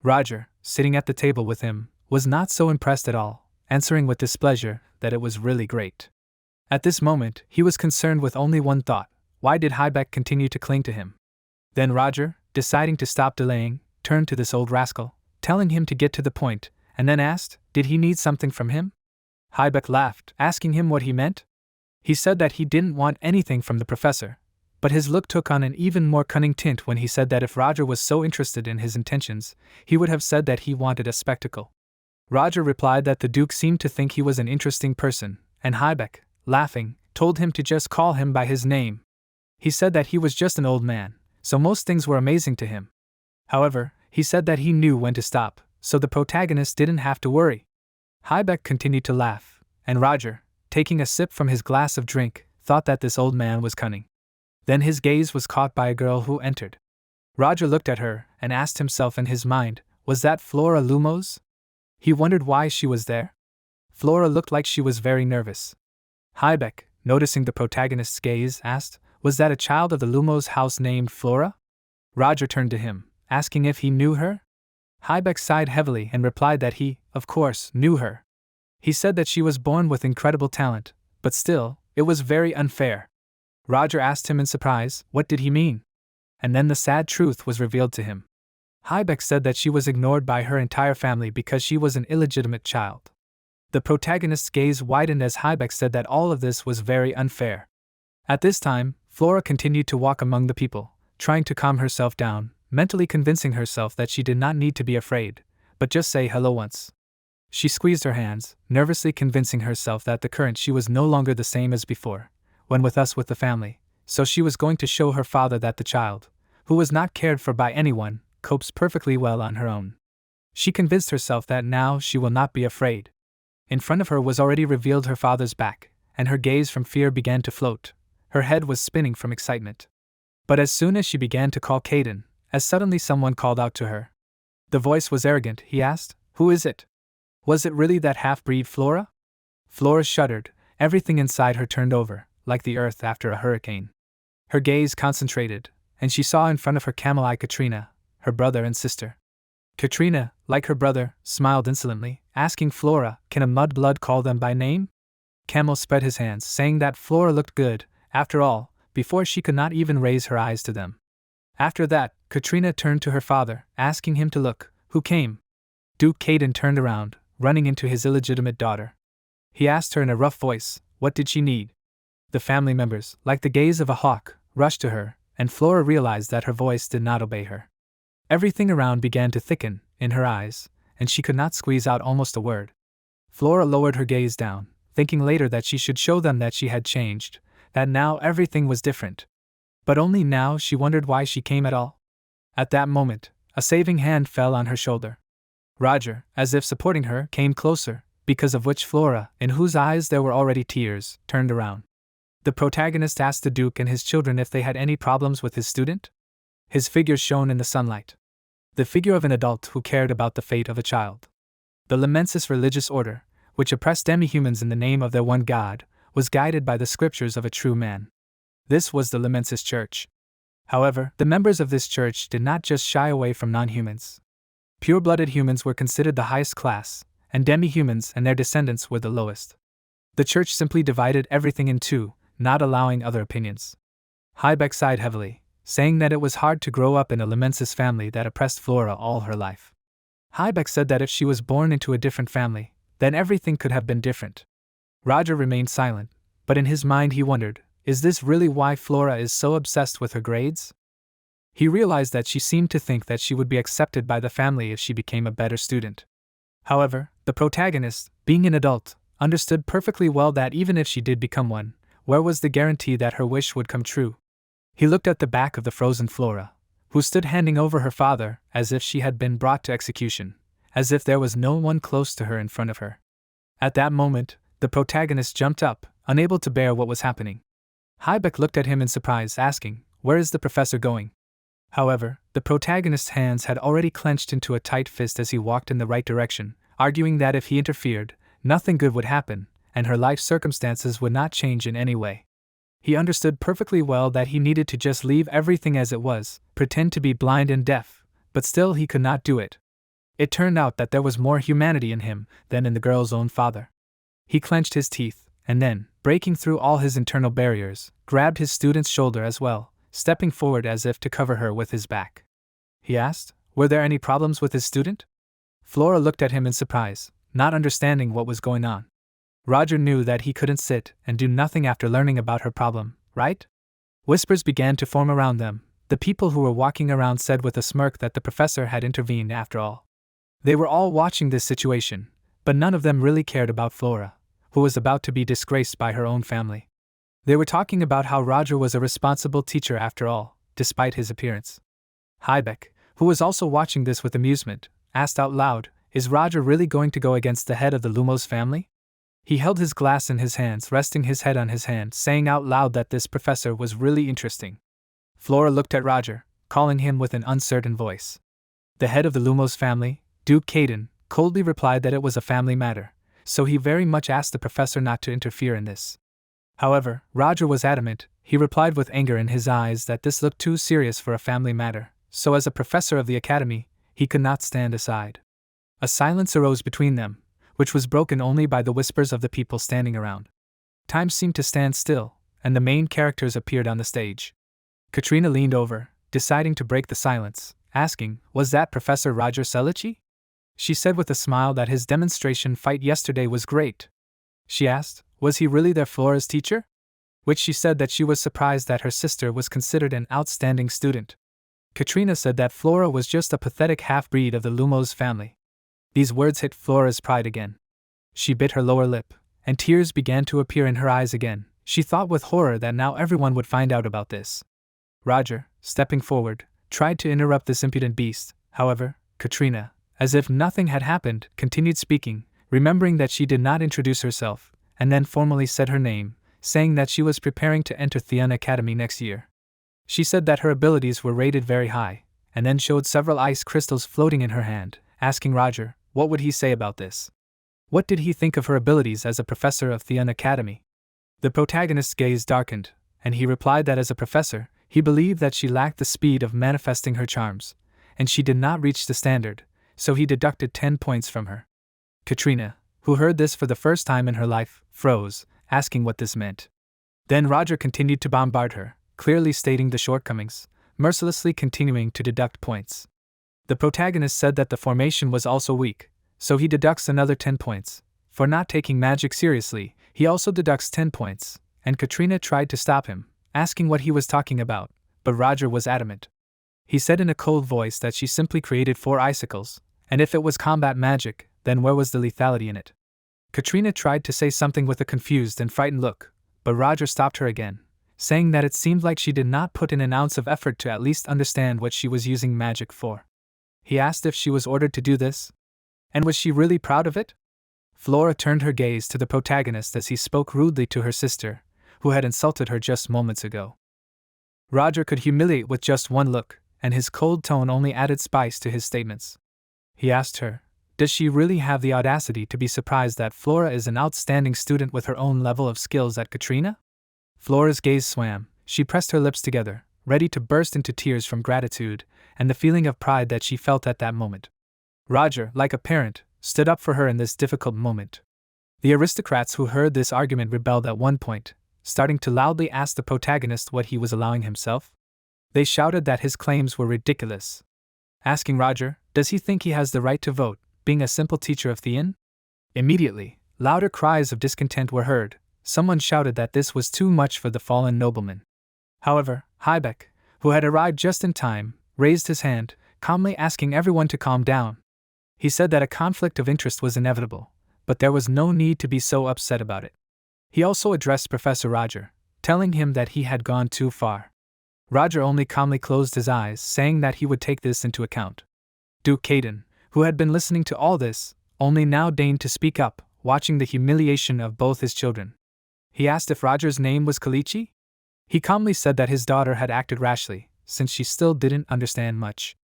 Roger, sitting at the table with him, was not so impressed at all, answering with displeasure that it was really great. At this moment, he was concerned with only one thought: why did Heibeck continue to cling to him? Then Roger, deciding to stop delaying, turned to this old rascal, telling him to get to the point, and then asked, did he need something from him? Heibeck laughed, asking him what he meant. He said that he didn't want anything from the professor, but his look took on an even more cunning tint when he said that if Roger was so interested in his intentions, he would have said that he wanted a spectacle. Roger replied that the Duke seemed to think he was an interesting person, and Heibeck, laughing, told him to just call him by his name. He said that he was just an old man, so most things were amazing to him. However, he said that he knew when to stop, so the protagonist didn't have to worry. Heibeck continued to laugh, and Roger, taking a sip from his glass of drink, thought that this old man was cunning. Then his gaze was caught by a girl who entered. Roger looked at her and asked himself in his mind, was that Flora Lumos? He wondered why she was there. Flora looked like she was very nervous. Heibeck, noticing the protagonist's gaze, asked, was that a child of the Lumos house named Flora? Roger turned to him, asking if he knew her. Heibeck sighed heavily and replied that he, of course, knew her. He said that she was born with incredible talent, but still, it was very unfair. Roger asked him in surprise, what did he mean? And then the sad truth was revealed to him. Heibeck said that she was ignored by her entire family because she was an illegitimate child. The protagonist's gaze widened as Heibeck said that all of this was very unfair. At this time, Flora continued to walk among the people, trying to calm herself down, mentally convincing herself that she did not need to be afraid, but just say hello once. She squeezed her hands, nervously convincing herself that the current she was no longer the same as before, when with us with the family, so she was going to show her father that the child, who was not cared for by anyone, copes perfectly well on her own. She convinced herself that now she will not be afraid. In front of her was already revealed her father's back, and her gaze from fear began to float. Her head was spinning from excitement. But as soon as she began to call Caden, as suddenly someone called out to her. The voice was arrogant. He asked, who is it? Was it really that half-breed Flora? Flora shuddered, everything inside her turned over, like the earth after a hurricane. Her gaze concentrated, and she saw in front of her Camel-Eye Katrina, her brother and sister. Katrina, like her brother, smiled insolently, asking Flora, can a mudblood call them by name? Camel spread his hands, saying that Flora looked good, after all, before she could not even raise her eyes to them. After that, Katrina turned to her father, asking him to look, who came? Duke Caden turned around, running into his illegitimate daughter. He asked her in a rough voice, what did she need? The family members, like the gaze of a hawk, rushed to her, and Flora realized that her voice did not obey her. Everything around began to thicken, in her eyes, and she could not squeeze out almost a word. Flora lowered her gaze down, thinking later that she should show them that she had changed, that now everything was different. But only now she wondered why she came at all. At that moment, a saving hand fell on her shoulder. Roger, as if supporting her, came closer, because of which Flora, in whose eyes there were already tears, turned around. The protagonist asked the Duke and his children if they had any problems with his student. His figure shone in the sunlight. The figure of an adult who cared about the fate of a child. The Lamensis religious order, which oppressed demi-humans in the name of their one god, was guided by the scriptures of a true man. This was the Lamensis Church. However, the members of this church did not just shy away from non-humans. Pure-blooded humans were considered the highest class, and demi-humans and their descendants were the lowest. The church simply divided everything in two, not allowing other opinions. Heibeck sighed heavily, saying that it was hard to grow up in a Lamensis family that oppressed Flora all her life. Heibeck said that if she was born into a different family, then everything could have been different. Roger remained silent, but in his mind he wondered, is this really why Flora is so obsessed with her grades? He realized that she seemed to think that she would be accepted by the family if she became a better student. However, the protagonist, being an adult, understood perfectly well that even if she did become one, where was the guarantee that her wish would come true? He looked at the back of the frozen Flora, who stood handing over her father as if she had been brought to execution, as if there was no one close to her in front of her. At that moment, the protagonist jumped up, unable to bear what was happening. Heibeck looked at him in surprise, asking, "Where is the professor going?" However, the protagonist's hands had already clenched into a tight fist as he walked in the right direction, arguing that if he interfered, nothing good would happen, and her life circumstances would not change in any way. He understood perfectly well that he needed to just leave everything as it was, pretend to be blind and deaf, but still he could not do it. It turned out that there was more humanity in him than in the girl's own father. He clenched his teeth, and then, breaking through all his internal barriers, grabbed his student's shoulder as well, stepping forward as if to cover her with his back. He asked, were there any problems with his student? Flora looked at him in surprise, not understanding what was going on. Roger knew that he couldn't sit and do nothing after learning about her problem, right? Whispers began to form around them. The people who were walking around said with a smirk that the professor had intervened after all. They were all watching this situation, but none of them really cared about Flora, who was about to be disgraced by her own family. They were talking about how Roger was a responsible teacher after all, despite his appearance. Heibeck, who was also watching this with amusement, asked out loud, "Is Roger really going to go against the head of the Lumos family?" He held his glass in his hands, resting his head on his hand, saying out loud that this professor was really interesting. Flora looked at Roger, calling him with an uncertain voice. The head of the Lumos family, Duke Caden, coldly replied that it was a family matter, so he very much asked the professor not to interfere in this. However, Roger was adamant. He replied with anger in his eyes that this looked too serious for a family matter, so as a professor of the academy, he could not stand aside. A silence arose between them, which was broken only by the whispers of the people standing around. Time seemed to stand still, and the main characters appeared on the stage. Katrina leaned over, deciding to break the silence, asking, "Was that Professor Roger Selici?" She said with a smile that his demonstration fight yesterday was great. She asked, "Was he really their Flora's teacher?" Which she said that she was surprised that her sister was considered an outstanding student. Katrina said that Flora was just a pathetic half-breed of the Lumos family. These words hit Flora's pride again. She bit her lower lip, and tears began to appear in her eyes again. She thought with horror that now everyone would find out about this. Roger, stepping forward, tried to interrupt this impudent beast. However, Katrina, as if nothing had happened, continued speaking, remembering that she did not introduce herself, and then formally said her name, saying that she was preparing to enter Theon Academy next year. She said that her abilities were rated very high, and then showed several ice crystals floating in her hand, asking Roger, what would he say about this? What did he think of her abilities as a professor of Theon Academy? The protagonist's gaze darkened, and he replied that as a professor, he believed that she lacked the speed of manifesting her charms, and she did not reach the standard, so he deducted 10 points from her. Katrina, who heard this for the first time in her life, froze, asking what this meant. Then Roger continued to bombard her, clearly stating the shortcomings, mercilessly continuing to deduct points. The protagonist said that the formation was also weak, so he deducts another 10 points. For not taking magic seriously, he also deducts 10 points, and Katrina tried to stop him, asking what he was talking about, but Roger was adamant. He said in a cold voice that she simply created 4 icicles, and if it was combat magic, then where was the lethality in it? Katrina tried to say something with a confused and frightened look, but Roger stopped her again, saying that it seemed like she did not put in an ounce of effort to at least understand what she was using magic for. He asked if she was ordered to do this. And was she really proud of it? Flora turned her gaze to the protagonist as he spoke rudely to her sister, who had insulted her just moments ago. Roger could humiliate with just one look, and his cold tone only added spice to his statements. He asked her, does she really have the audacity to be surprised that Flora is an outstanding student with her own level of skills at Katrina? Flora's gaze swam, she pressed her lips together, ready to burst into tears from gratitude and the feeling of pride that she felt at that moment. Roger, like a parent, stood up for her in this difficult moment. The aristocrats who heard this argument rebelled at one point, starting to loudly ask the protagonist what he was allowing himself. They shouted that his claims were ridiculous. Asking Roger, does he think he has the right to vote, being a simple teacher of the inn? Immediately, louder cries of discontent were heard. Someone shouted that this was too much for the fallen nobleman. However, Heibeck, who had arrived just in time, raised his hand, calmly asking everyone to calm down. He said that a conflict of interest was inevitable, but there was no need to be so upset about it. He also addressed Professor Roger, telling him that he had gone too far. Roger only calmly closed his eyes, saying that he would take this into account. Duke Caden, who had been listening to all this, only now deigned to speak up, watching the humiliation of both his children. He asked if Roger's name was Kalichi. He calmly said that his daughter had acted rashly, since she still didn't understand much.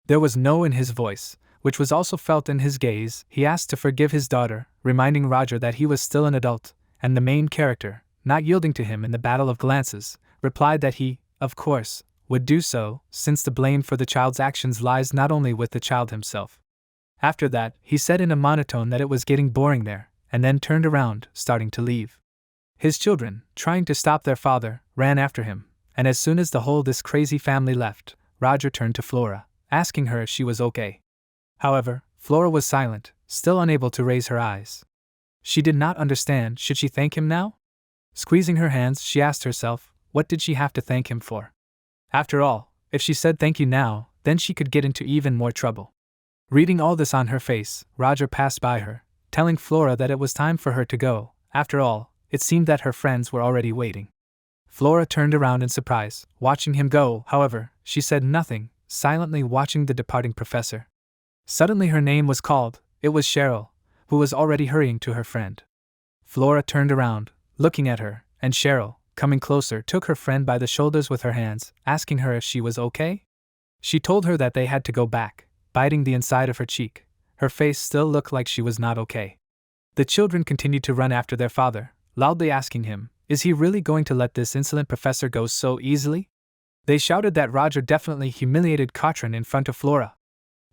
There was no in his voice, which was also felt in his gaze. He asked to forgive his daughter, reminding Roger that he was still an adult, and the main character, not yielding to him in the battle of glances, replied that he, of course, would do so, since the blame for the child's actions lies not only with the child himself. After that, he said in a monotone that it was getting boring there, and then turned around, starting to leave. His children, trying to stop their father, ran after him, and as soon as this crazy family left, Roger turned to Flora, asking her if she was okay. However, Flora was silent, still unable to raise her eyes. She did not understand. Should she thank him now? Squeezing her hands, she asked herself, what did she have to thank him for? After all, if she said thank you now, then she could get into even more trouble. Reading all this on her face, Roger passed by her, telling Flora that it was time for her to go. After all, it seemed that her friends were already waiting. Flora turned around in surprise, watching him go. However, she said nothing, silently watching the departing professor. Suddenly her name was called. It was Cheryl, who was already hurrying to her friend. Flora turned around, looking at her, and Cheryl, coming closer, took her friend by the shoulders with her hands, asking her if she was okay. She told her that they had to go back, biting the inside of her cheek. Her face still looked like she was not okay. The children continued to run after their father, loudly asking him, is he really going to let this insolent professor go so easily? They shouted that Roger definitely humiliated Katrin in front of Flora.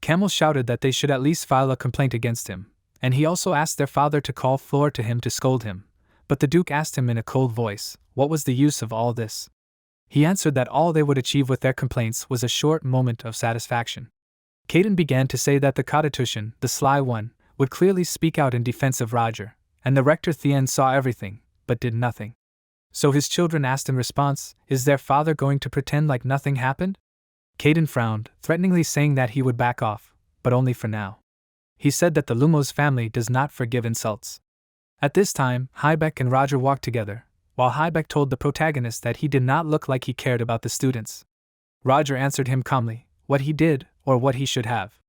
Camel shouted that they should at least file a complaint against him, and he also asked their father to call Flora to him to scold him. But the Duke asked him in a cold voice, what was the use of all this? He answered that all they would achieve with their complaints was a short moment of satisfaction. Caden began to say that the Katatushan, the sly one, would clearly speak out in defense of Roger, and the rector Thien saw everything, but did nothing. So his children asked in response, is their father going to pretend like nothing happened? Caden frowned, threateningly saying that he would back off, but only for now. He said that the Lumos family does not forgive insults. At this time, Heibeck and Roger walked together, while Heibeck told the protagonist that he did not look like he cared about the students. Roger answered him calmly, what he did, or what he should have.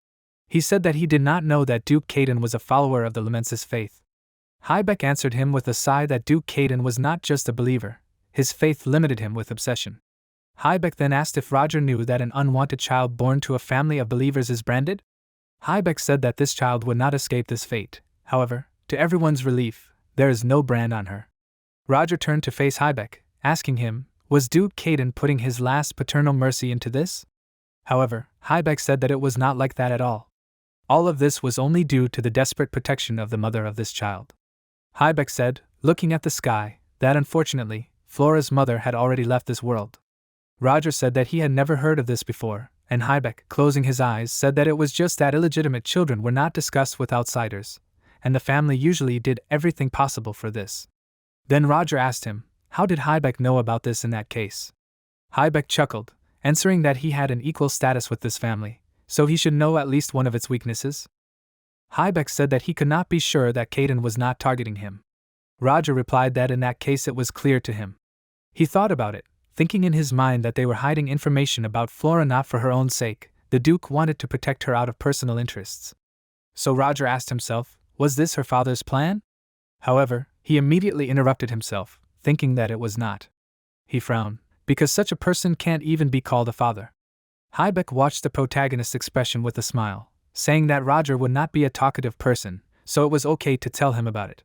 He said that he did not know that Duke Caden was a follower of the Lumensis faith. Heibeck answered him with a sigh that Duke Caden was not just a believer, his faith limited him with obsession. Heibeck then asked if Roger knew that an unwanted child born to a family of believers is branded. Heibeck said that this child would not escape this fate. However, to everyone's relief, there is no brand on her. Roger turned to face Heibeck, asking him, was Duke Caden putting his last paternal mercy into this? However, Heibeck said that it was not like that at all. All of this was only due to the desperate protection of the mother of this child. Heibeck said, looking at the sky, that unfortunately, Flora's mother had already left this world. Roger said that he had never heard of this before, and Heibeck, closing his eyes, said that it was just that illegitimate children were not discussed with outsiders, and the family usually did everything possible for this. Then Roger asked him, how did Heibeck know about this in that case? Heibeck chuckled, answering that he had an equal status with this family, so he should know at least one of its weaknesses. Heibeck said that he could not be sure that Caden was not targeting him. Roger replied that in that case it was clear to him. He thought about it, thinking in his mind that they were hiding information about Flora not for her own sake. The Duke wanted to protect her out of personal interests. So Roger asked himself, was this her father's plan? However, he immediately interrupted himself, thinking that it was not. He frowned, because such a person can't even be called a father. Heibeck watched the protagonist's expression with a smile, saying that Roger would not be a talkative person, so it was okay to tell him about it.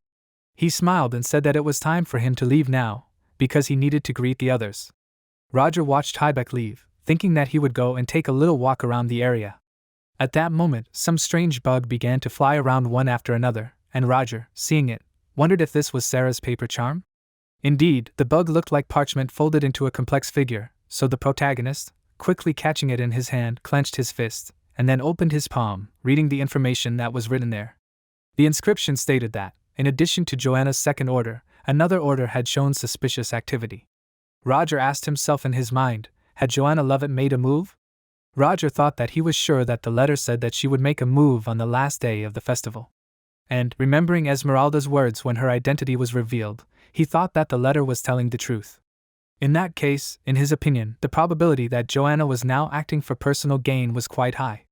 He smiled and said that it was time for him to leave now, because he needed to greet the others. Roger watched Heibeck leave, thinking that he would go and take a little walk around the area. At that moment, some strange bug began to fly around one after another, and Roger, seeing it, wondered if this was Sarah's paper charm? Indeed, the bug looked like parchment folded into a complex figure, so the protagonist, quickly catching it in his hand, clenched his fist, and then opened his palm, reading the information that was written there. The inscription stated that, in addition to Joanna's second order, another order had shown suspicious activity. Roger asked himself in his mind, had Joanna Lovett made a move? Roger thought that he was sure that the letter said that she would make a move on the last day of the festival. And, remembering Esmeralda's words when her identity was revealed, he thought that the letter was telling the truth. In that case, in his opinion, the probability that Joanna was now acting for personal gain was quite high.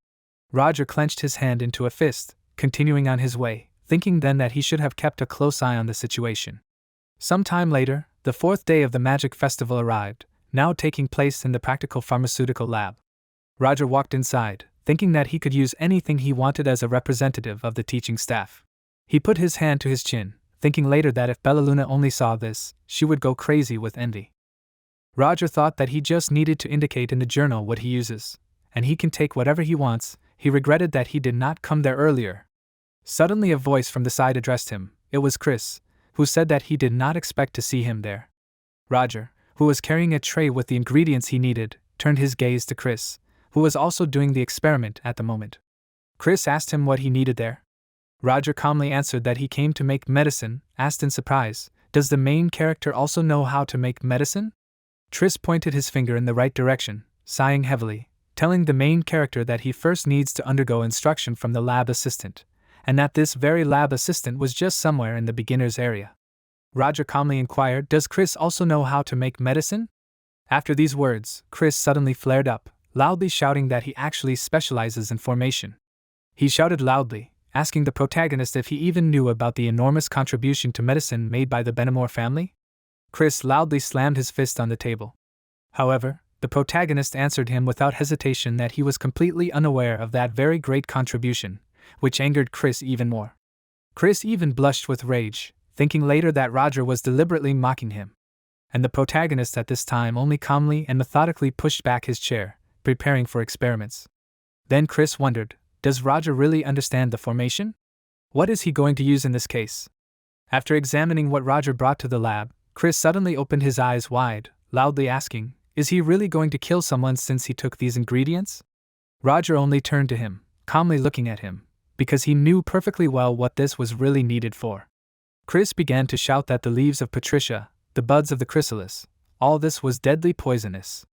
Roger clenched his hand into a fist, continuing on his way, thinking then that he should have kept a close eye on the situation. Some time later, the fourth day of the magic festival arrived, now taking place in the practical pharmaceutical lab. Roger walked inside, thinking that he could use anything he wanted as a representative of the teaching staff. He put his hand to his chin, thinking later that if Bellaluna only saw this, she would go crazy with envy. Roger thought that he just needed to indicate in the journal what he uses, and he can take whatever he wants. He regretted that he did not come there earlier. Suddenly a voice from the side addressed him. It was Chris, who said that he did not expect to see him there. Roger, who was carrying a tray with the ingredients he needed, turned his gaze to Chris, who was also doing the experiment at the moment. Chris asked him what he needed there. Roger calmly answered that he came to make medicine, asked in surprise, does the main character also know how to make medicine? Chris pointed his finger in the right direction, sighing heavily, telling the main character that he first needs to undergo instruction from the lab assistant, and that this very lab assistant was just somewhere in the beginner's area. Roger calmly inquired, does Chris also know how to make medicine? After these words, Chris suddenly flared up, loudly shouting that he actually specializes in formation. He shouted loudly, asking the protagonist if he even knew about the enormous contribution to medicine made by the Benamor family. Chris loudly slammed his fist on the table. However, the protagonist answered him without hesitation that he was completely unaware of that very great contribution, which angered Chris even more. Chris even blushed with rage, thinking later that Roger was deliberately mocking him. And the protagonist at this time only calmly and methodically pushed back his chair, preparing for experiments. Then Chris wondered, does Roger really understand the formation? What is he going to use in this case? After examining what Roger brought to the lab, Chris suddenly opened his eyes wide, loudly asking, is he really going to kill someone since he took these ingredients? Roger only turned to him, calmly looking at him, because he knew perfectly well what this was really needed for. Chris began to shout that the leaves of Patricia, the buds of the chrysalis, all this was deadly poisonous.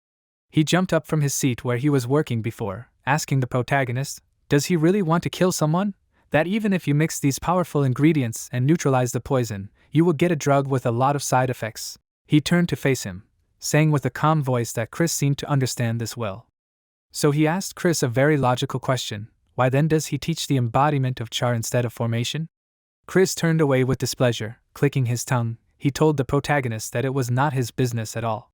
He jumped up from his seat where he was working before, asking the protagonist, does he really want to kill someone? That even if you mix these powerful ingredients and neutralize the poison, you will get a drug with a lot of side effects. He turned to face him, saying with a calm voice that Chris seemed to understand this well. So he asked Chris a very logical question, why then does he teach the embodiment of char instead of formation? Chris turned away with displeasure, clicking his tongue. He told the protagonist that it was not his business at all.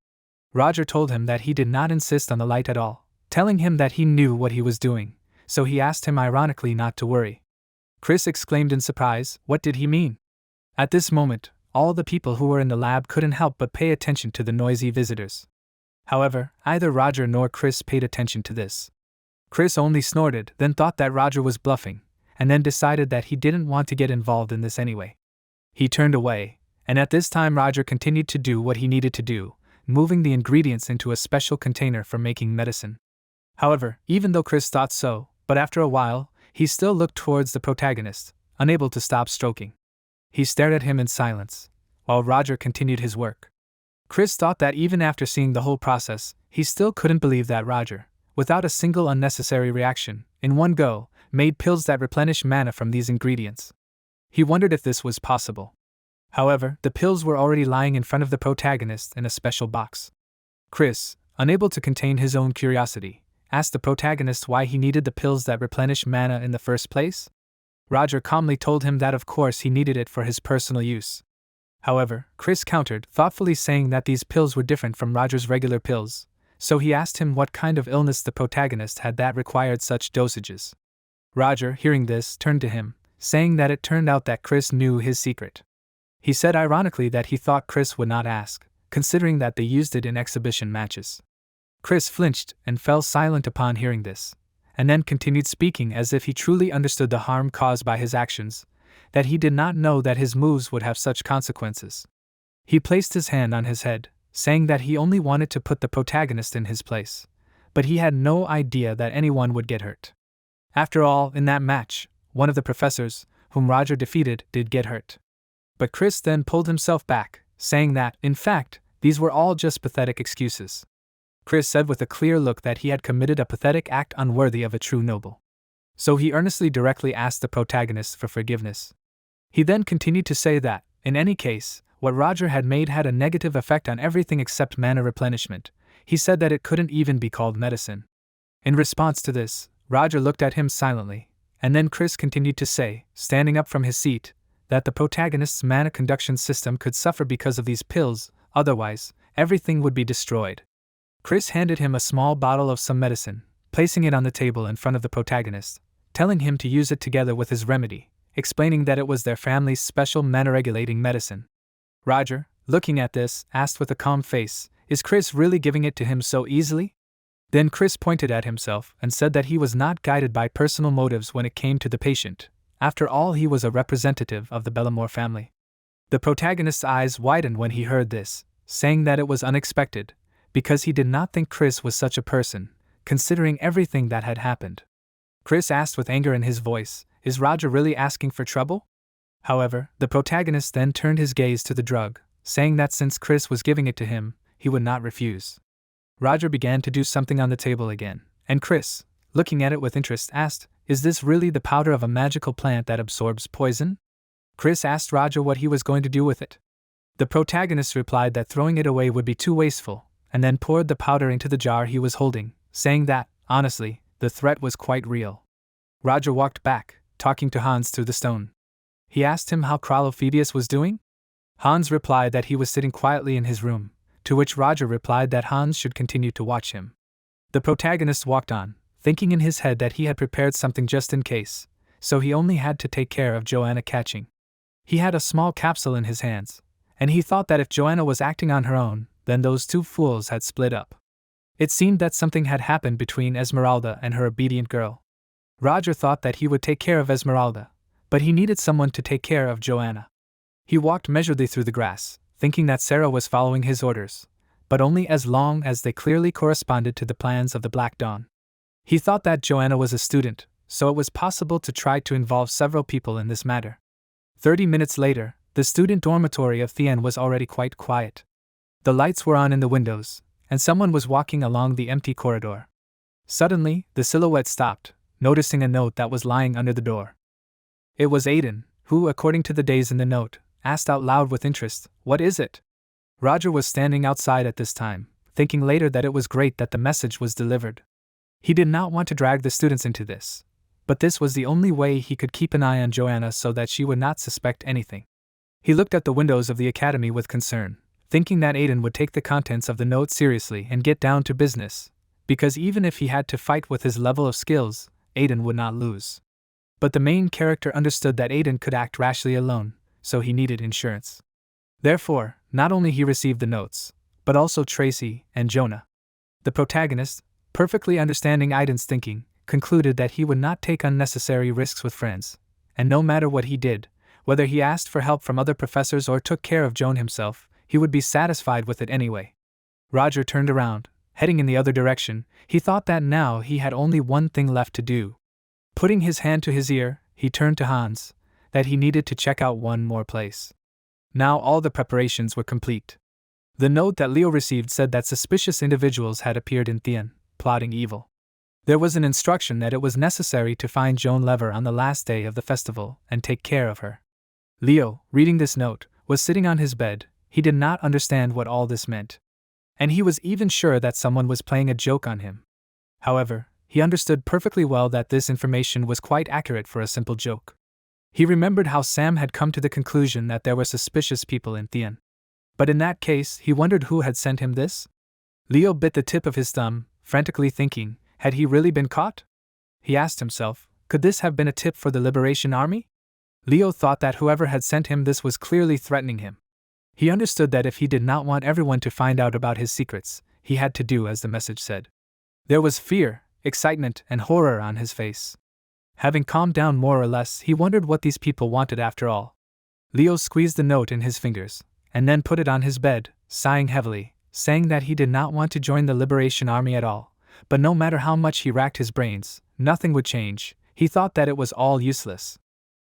Roger told him that he did not insist on the light at all, telling him that he knew what he was doing, so he asked him ironically not to worry. Chris exclaimed in surprise, what did he mean? At this moment, all the people who were in the lab couldn't help but pay attention to the noisy visitors. However, neither Roger nor Chris paid attention to this. Chris only snorted, then thought that Roger was bluffing, and then decided that he didn't want to get involved in this anyway. He turned away, and at this time Roger continued to do what he needed to do, moving the ingredients into a special container for making medicine. However, even though Chris thought so, but after a while, he still looked towards the protagonist, unable to stop stroking. He stared at him in silence, while Roger continued his work. Chris thought that even after seeing the whole process, he still couldn't believe that Roger, without a single unnecessary reaction, in one go, made pills that replenish mana from these ingredients. He wondered if this was possible. However, the pills were already lying in front of the protagonist in a special box. Chris, unable to contain his own curiosity, asked the protagonist why he needed the pills that replenish mana in the first place. Roger calmly told him that of course he needed it for his personal use. However, Chris countered, thoughtfully saying that these pills were different from Roger's regular pills, so he asked him what kind of illness the protagonist had that required such dosages. Roger, hearing this, turned to him, saying that it turned out that Chris knew his secret. He said ironically that he thought Chris would not ask, considering that they used it in exhibition matches. Chris flinched and fell silent upon hearing this, and then continued speaking as if he truly understood the harm caused by his actions, that he did not know that his moves would have such consequences. He placed his hand on his head, saying that he only wanted to put the protagonist in his place, but he had no idea that anyone would get hurt. After all, in that match, one of the professors, whom Roger defeated, did get hurt. But Chris then pulled himself back, saying that, in fact, these were all just pathetic excuses. Chris said with a clear look that he had committed a pathetic act unworthy of a true noble. So he earnestly directly asked the protagonist for forgiveness. He then continued to say that, in any case, what Roger had made had a negative effect on everything except mana replenishment. He said that it couldn't even be called medicine. In response to this, Roger looked at him silently, and then Chris continued to say, standing up from his seat, that the protagonist's mana conduction system could suffer because of these pills, otherwise, everything would be destroyed. Chris handed him a small bottle of some medicine, placing it on the table in front of the protagonist, telling him to use it together with his remedy, explaining that it was their family's special mana-regulating medicine. Roger, looking at this, asked with a calm face, "Is Chris really giving it to him so easily?" Then Chris pointed at himself and said that he was not guided by personal motives when it came to the patient. After all, he was a representative of the Bellamore family. The protagonist's eyes widened when he heard this, saying that it was unexpected, because he did not think Chris was such a person, considering everything that had happened. Chris asked with anger in his voice, "Is Roger really asking for trouble?" However, the protagonist then turned his gaze to the drug, saying that since Chris was giving it to him, he would not refuse. Roger began to do something on the table again, and Chris, looking at it with interest, asked, "Is this really the powder of a magical plant that absorbs poison?" Chris asked Roger what he was going to do with it. The protagonist replied that throwing it away would be too wasteful, and then poured the powder into the jar he was holding, saying that, honestly, the threat was quite real. Roger walked back, talking to Hans through the stone. He asked him how Kralophidius was doing. Hans replied that he was sitting quietly in his room, to which Roger replied that Hans should continue to watch him. The protagonist walked on, thinking in his head that he had prepared something just in case, so he only had to take care of Joanna catching. He had a small capsule in his hands, and he thought that if Joanna was acting on her own, then those two fools had split up. It seemed that something had happened between Esmeralda and her obedient girl. Roger thought that he would take care of Esmeralda, but he needed someone to take care of Joanna. He walked measuredly through the grass, thinking that Sarah was following his orders, but only as long as they clearly corresponded to the plans of the Black Dawn. He thought that Joanna was a student, so it was possible to try to involve several people in this matter. 30 minutes later, the student dormitory of Thien was already quite quiet. The lights were on in the windows, and someone was walking along the empty corridor. Suddenly, the silhouette stopped, noticing a note that was lying under the door. It was Aiden, who, according to the days in the note, asked out loud with interest, "What is it?" Roger was standing outside at this time, thinking later that it was great that the message was delivered. He did not want to drag the students into this, but this was the only way he could keep an eye on Joanna so that she would not suspect anything. He looked at the windows of the academy with concern, thinking that Aiden would take the contents of the note seriously and get down to business, because even if he had to fight with his level of skills, Aiden would not lose. But the main character understood that Aiden could act rashly alone, so he needed insurance. Therefore, not only he received the notes, but also Tracy and Jonah. The protagonist, perfectly understanding Aiden's thinking, concluded that he would not take unnecessary risks with friends, and no matter what he did, whether he asked for help from other professors or took care of Joan himself, he would be satisfied with it anyway. Roger turned around, heading in the other direction. He thought that now he had only one thing left to do. Putting his hand to his ear, he turned to Hans, that he needed to check out one more place. Now all the preparations were complete. The note that Leo received said that suspicious individuals had appeared in Thien, plotting evil. There was an instruction that it was necessary to find Joan Lever on the last day of the festival and take care of her. Leo, reading this note, was sitting on his bed. He did not understand what all this meant. And he was even sure that someone was playing a joke on him. However, he understood perfectly well that this information was quite accurate for a simple joke. He remembered how Sam had come to the conclusion that there were suspicious people in Thien. But in that case, he wondered who had sent him this? Leo bit the tip of his thumb, frantically thinking, had he really been caught? He asked himself, could this have been a tip for the Liberation Army? Leo thought that whoever had sent him this was clearly threatening him. He understood that if he did not want everyone to find out about his secrets, he had to do as the message said. There was fear, excitement, and horror on his face. Having calmed down more or less, he wondered what these people wanted after all. Leo squeezed the note in his fingers, and then put it on his bed, sighing heavily, saying that he did not want to join the Liberation Army at all, but no matter how much he racked his brains, nothing would change. He thought that it was all useless.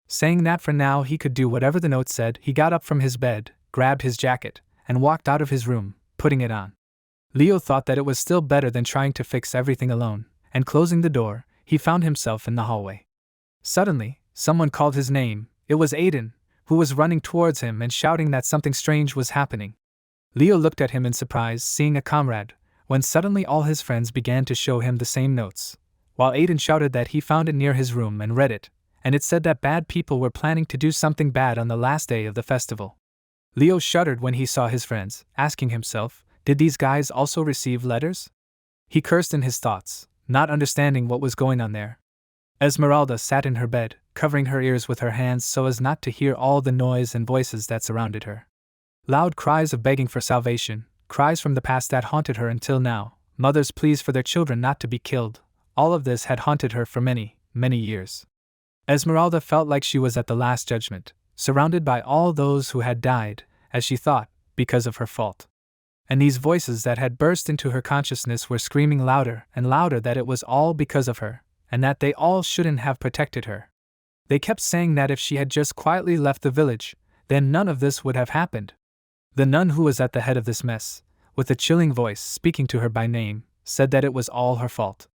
Saying that for now he could do whatever the note said, he got up from his bed, grabbed his jacket, and walked out of his room, putting it on. Leo thought that it was still better than trying to fix everything alone, and closing the door, he found himself in the hallway. Suddenly, someone called his name. It was Aiden, who was running towards him and shouting that something strange was happening. Leo looked at him in surprise, seeing a comrade, when suddenly all his friends began to show him the same notes, while Aiden shouted that he found it near his room and read it, and it said that bad people were planning to do something bad on the last day of the festival. Leo shuddered when he saw his friends, asking himself, did these guys also receive letters? He cursed in his thoughts, not understanding what was going on there. Esmeralda sat in her bed, covering her ears with her hands so as not to hear all the noise and voices that surrounded her. Loud cries of begging for salvation, cries from the past that haunted her until now, mothers' pleas for their children not to be killed, all of this had haunted her for many, many years. Esmeralda felt like she was at the Last Judgment, surrounded by all those who had died, as she thought, because of her fault. And these voices that had burst into her consciousness were screaming louder and louder that it was all because of her, and that they all shouldn't have protected her. They kept saying that if she had just quietly left the village, then none of this would have happened. The nun who was at the head of this mess, with a chilling voice speaking to her by name, said that it was all her fault.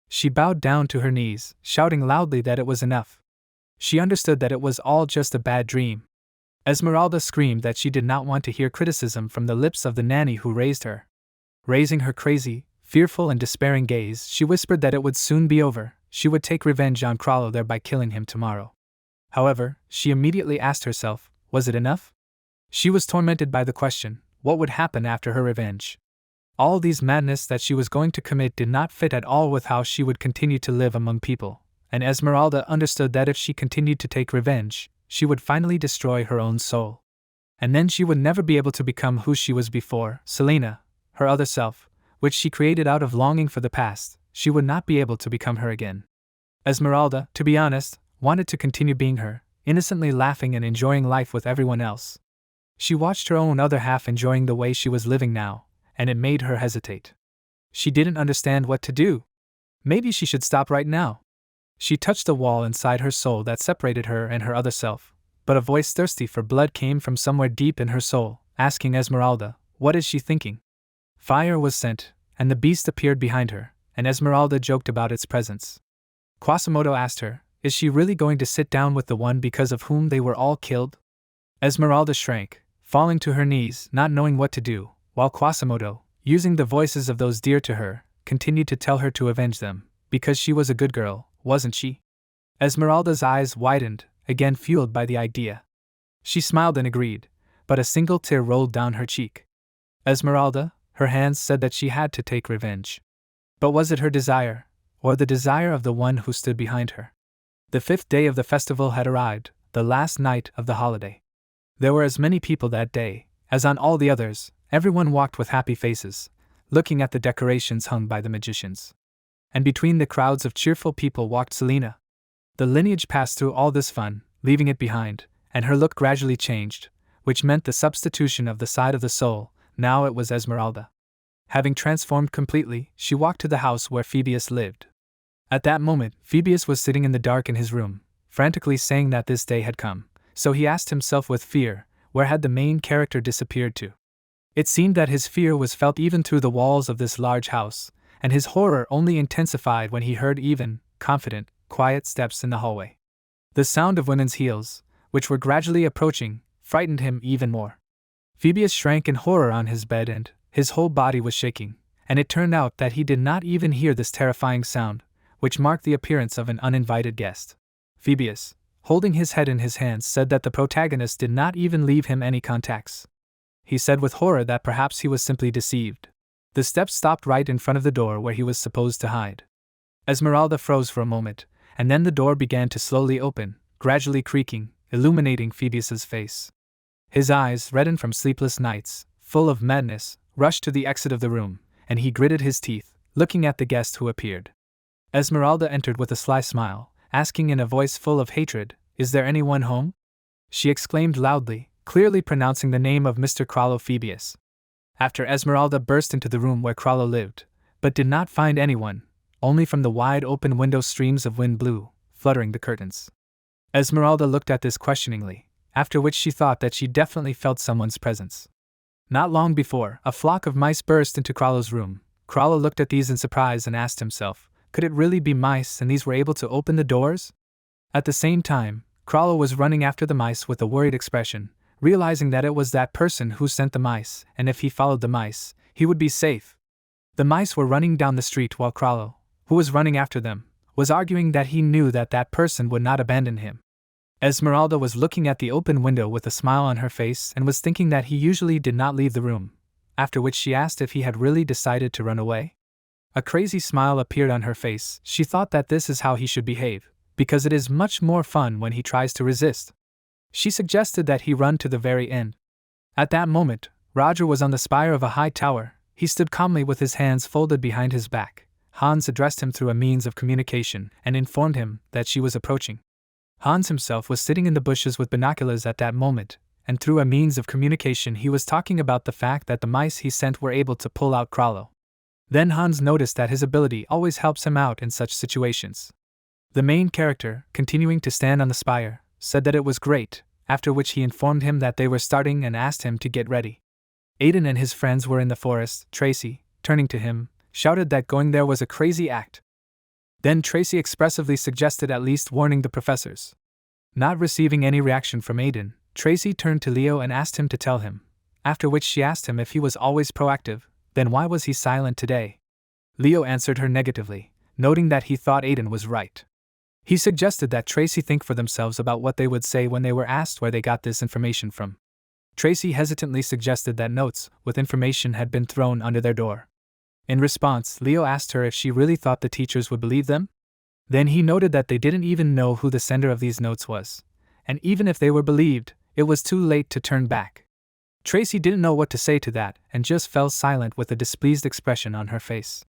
She bowed down to her knees, shouting loudly that it was enough. She understood that it was all just a bad dream. Esmeralda screamed that she did not want to hear criticism from the lips of the nanny who raised her. Raising her crazy, fearful and despairing gaze, she whispered that it would soon be over. She would take revenge on Crollo there by killing him tomorrow. However, she immediately asked herself, was it enough? She was tormented by the question, what would happen after her revenge? All these madness that she was going to commit did not fit at all with how she would continue to live among people, and Esmeralda understood that if she continued to take revenge, she would finally destroy her own soul. And then she would never be able to become who she was before, Selena, her other self, which she created out of longing for the past. She would not be able to become her again. Esmeralda, to be honest, wanted to continue being her, innocently laughing and enjoying life with everyone else. She watched her own other half enjoying the way she was living now, and it made her hesitate. She didn't understand what to do. Maybe she should stop right now. She touched the wall inside her soul that separated her and her other self, but a voice thirsty for blood came from somewhere deep in her soul, asking Esmeralda, what is she thinking? Fire was sent, and the beast appeared behind her, and Esmeralda joked about its presence. Quasimodo asked her, is she really going to sit down with the one because of whom they were all killed? Esmeralda shrank, falling to her knees, not knowing what to do, while Quasimodo, using the voices of those dear to her, continued to tell her to avenge them, because she was a good girl, wasn't she? Esmeralda's eyes widened, again fueled by the idea. She smiled and agreed, but a single tear rolled down her cheek. Esmeralda, her hands said that she had to take revenge. But was it her desire, or the desire of the one who stood behind her? The 5th day of the festival had arrived, the last night of the holiday. There were as many people that day, as on all the others. Everyone walked with happy faces, looking at the decorations hung by the magicians. And between the crowds of cheerful people walked Selena. The lineage passed through all this fun, leaving it behind, and her look gradually changed, which meant the substitution of the side of the soul. Now it was Esmeralda. Having transformed completely, she walked to the house where Phoebus lived. At that moment, Phoebus was sitting in the dark in his room, frantically saying that this day had come, so he asked himself with fear, where had the main character disappeared to? It seemed that his fear was felt even through the walls of this large house, and his horror only intensified when he heard even, confident, quiet steps in the hallway. The sound of women's heels, which were gradually approaching, frightened him even more. Phoebus shrank in horror on his bed and his whole body was shaking, and it turned out that he did not even hear this terrifying sound, which marked the appearance of an uninvited guest. Phoebus, holding his head in his hands, said that the protagonist did not even leave him any contacts. He said with horror that perhaps he was simply deceived. The steps stopped right in front of the door where he was supposed to hide. Esmeralda froze for a moment, and then the door began to slowly open, gradually creaking, illuminating Phoebus's face. His eyes, reddened from sleepless nights, full of madness, rushed to the exit of the room, and he gritted his teeth, looking at the guest who appeared. Esmeralda entered with a sly smile, asking in a voice full of hatred, "Is there anyone home?" She exclaimed loudly, clearly pronouncing the name of Mr. Crollo Phoebus. After Esmeralda burst into the room where Crollo lived, but did not find anyone, only from the wide open window streams of wind blew, fluttering the curtains. Esmeralda looked at this questioningly, after which she thought that she definitely felt someone's presence. Not long before, a flock of mice burst into Crollo's room. Crollo looked at these in surprise and asked himself, could it really be mice and these were able to open the doors? At the same time, Crollo was running after the mice with a worried expression, realizing that it was that person who sent the mice, and if he followed the mice, he would be safe. The mice were running down the street while Crollo, who was running after them, was arguing that he knew that that person would not abandon him. Esmeralda was looking at the open window with a smile on her face and was thinking that he usually did not leave the room, after which she asked if he had really decided to run away. A crazy smile appeared on her face. She thought that this is how he should behave, because it is much more fun when he tries to resist. She suggested that he run to the very end. At that moment, Roger was on the spire of a high tower. He stood calmly with his hands folded behind his back. Hans addressed him through a means of communication and informed him that she was approaching. Hans himself was sitting in the bushes with binoculars at that moment, and through a means of communication he was talking about the fact that the mice he sent were able to pull out Crollo. Then Hans noticed that his ability always helps him out in such situations. The main character, continuing to stand on the spire, said that it was great, after which he informed him that they were starting and asked him to get ready. Aiden and his friends were in the forest. Tracy, turning to him, shouted that going there was a crazy act. Then Tracy expressively suggested at least warning the professors. Not receiving any reaction from Aiden, Tracy turned to Leo and asked him to tell him, after which she asked him if he was always proactive, then why was he silent today? Leo answered her negatively, noting that he thought Aiden was right. He suggested that Tracy think for themselves about what they would say when they were asked where they got this information from. Tracy hesitantly suggested that notes with information had been thrown under their door. In response, Leo asked her if she really thought the teachers would believe them. Then he noted that they didn't even know who the sender of these notes was, and even if they were believed, it was too late to turn back. Tracy didn't know what to say to that and just fell silent with a displeased expression on her face.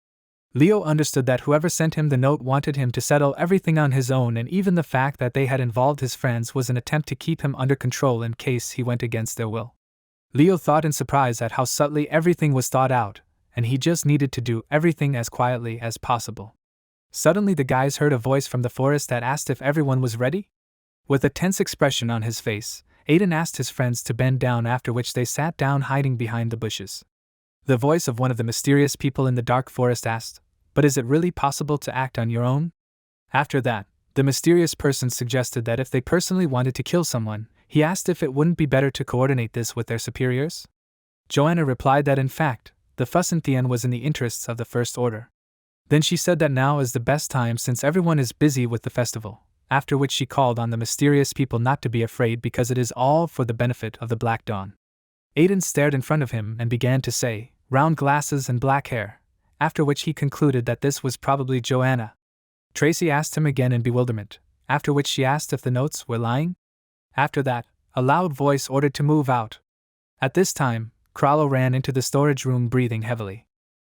Leo understood that whoever sent him the note wanted him to settle everything on his own, and even the fact that they had involved his friends was an attempt to keep him under control in case he went against their will. Leo thought in surprise at how subtly everything was thought out, and he just needed to do everything as quietly as possible. Suddenly the guys heard a voice from the forest that asked if everyone was ready. With a tense expression on his face, Aiden asked his friends to bend down, after which they sat down hiding behind the bushes. The voice of one of the mysterious people in the dark forest asked, "But is it really possible to act on your own?" After that, the mysterious person suggested that if they personally wanted to kill someone, he asked if it wouldn't be better to coordinate this with their superiors. Joanna replied that in fact, the Fusanthian was in the interests of the First Order. Then she said that now is the best time since everyone is busy with the festival, after which she called on the mysterious people not to be afraid because it is all for the benefit of the Black Dawn. Aiden stared in front of him and began to say, "Round glasses and black hair," after which he concluded that this was probably Joanna. Tracy asked him again in bewilderment, after which she asked if the notes were lying. After that, a loud voice ordered to move out. At this time, Crollo ran into the storage room breathing heavily.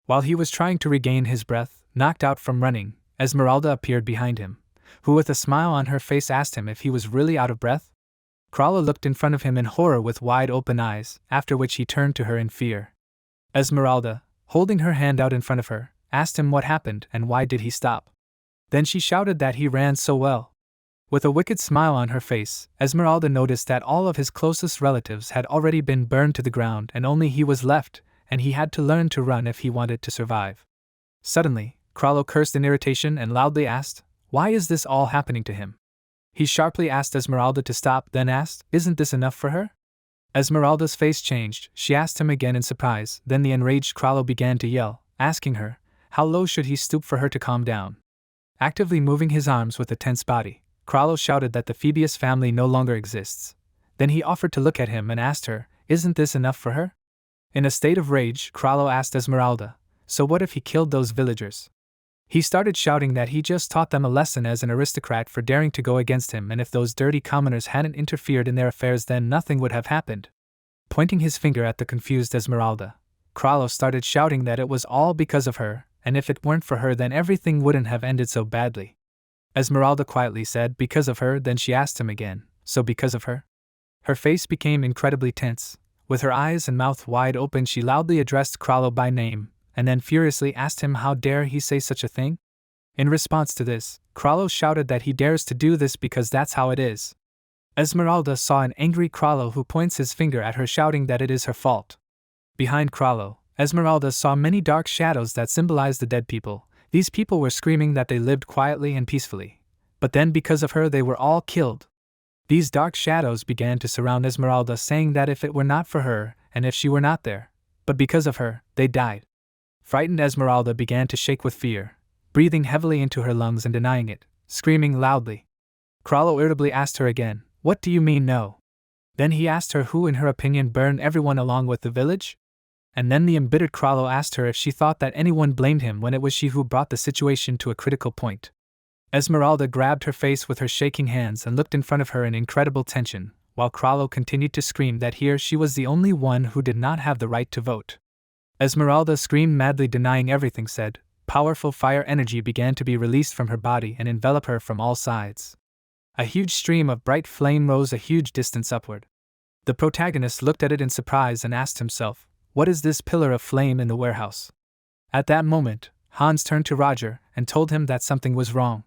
While he was trying to regain his breath, knocked out from running, Esmeralda appeared behind him, who with a smile on her face asked him if he was really out of breath. Crollo looked in front of him in horror with wide open eyes, after which he turned to her in fear. Esmeralda, holding her hand out in front of her, asked him what happened and why did he stop. Then she shouted that he ran so well. With a wicked smile on her face, Esmeralda noticed that all of his closest relatives had already been burned to the ground and only he was left, and he had to learn to run if he wanted to survive. Suddenly, Crollo cursed in irritation and loudly asked, "Why is this all happening to him?" He sharply asked Esmeralda to stop, then asked, "Isn't this enough for her?" Esmeralda's face changed. She asked him again in surprise. Then the enraged Krallo began to yell, asking her, how low should he stoop for her to calm down? Actively moving his arms with a tense body, Krallo shouted that the Phoebus family no longer exists. Then he offered to look at him and asked her, isn't this enough for her? In a state of rage, Krallo asked Esmeralda, so what if he killed those villagers? He started shouting that he just taught them a lesson as an aristocrat for daring to go against him, and if those dirty commoners hadn't interfered in their affairs then nothing would have happened. Pointing his finger at the confused Esmeralda, Krallo started shouting that it was all because of her, and if it weren't for her then everything wouldn't have ended so badly. Esmeralda quietly said, because of her. Then she asked him again, so because of her? Her face became incredibly tense. With her eyes and mouth wide open she loudly addressed Krallo by name, and then furiously asked him how dare he say such a thing? In response to this, Krallo shouted that he dares to do this because that's how it is. Esmeralda saw an angry Krallo who points his finger at her, shouting that it is her fault. Behind Krallo, Esmeralda saw many dark shadows that symbolized the dead people. These people were screaming that they lived quietly and peacefully. But then because of her they were all killed. These dark shadows began to surround Esmeralda, saying that if it were not for her, and if she were not there, but because of her, they died. Frightened Esmeralda began to shake with fear, breathing heavily into her lungs and denying it, screaming loudly. Krallo irritably asked her again, what do you mean no? Then he asked her who in her opinion burned everyone along with the village? And then the embittered Krallo asked her if she thought that anyone blamed him when it was she who brought the situation to a critical point. Esmeralda grabbed her face with her shaking hands and looked in front of her in incredible tension, while Krallo continued to scream that here she was the only one who did not have the right to vote. Esmeralda screamed madly, denying everything said. Powerful fire energy began to be released from her body and envelop her from all sides. A huge stream of bright flame rose a huge distance upward. The protagonist looked at it in surprise and asked himself, what is this pillar of flame in the warehouse? At that moment, Hans turned to Roger and told him that something was wrong.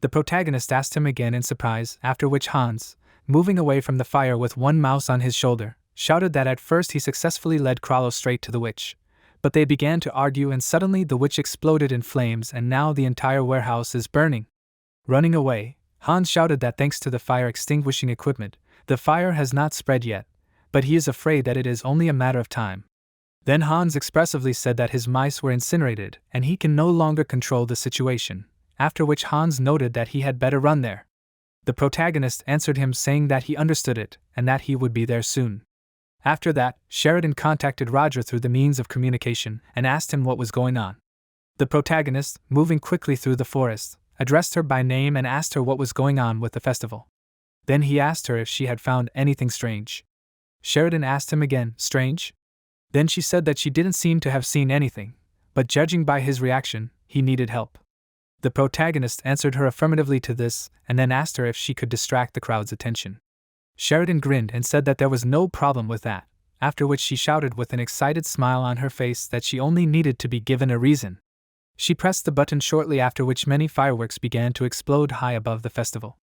The protagonist asked him again in surprise, after which Hans, moving away from the fire with one mouse on his shoulder, shouted that at first he successfully led Krallo straight to the witch. But they began to argue and suddenly the witch exploded in flames and now the entire warehouse is burning. Running away, Hans shouted that thanks to the fire extinguishing equipment, the fire has not spread yet, but he is afraid that it is only a matter of time. Then Hans expressively said that his mice were incinerated and he can no longer control the situation, after which Hans noted that he had better run there. The protagonist answered him saying that he understood it and that he would be there soon. After that, Sheridan contacted Roger through the means of communication and asked him what was going on. The protagonist, moving quickly through the forest, addressed her by name and asked her what was going on with the festival. Then he asked her if she had found anything strange. Sheridan asked him again, strange? Then she said that she didn't seem to have seen anything, but judging by his reaction, he needed help. The protagonist answered her affirmatively to this and then asked her if she could distract the crowd's attention. Sheridan grinned and said that there was no problem with that, after which she shouted with an excited smile on her face that she only needed to be given a reason. She pressed the button shortly after which many fireworks began to explode high above the festival.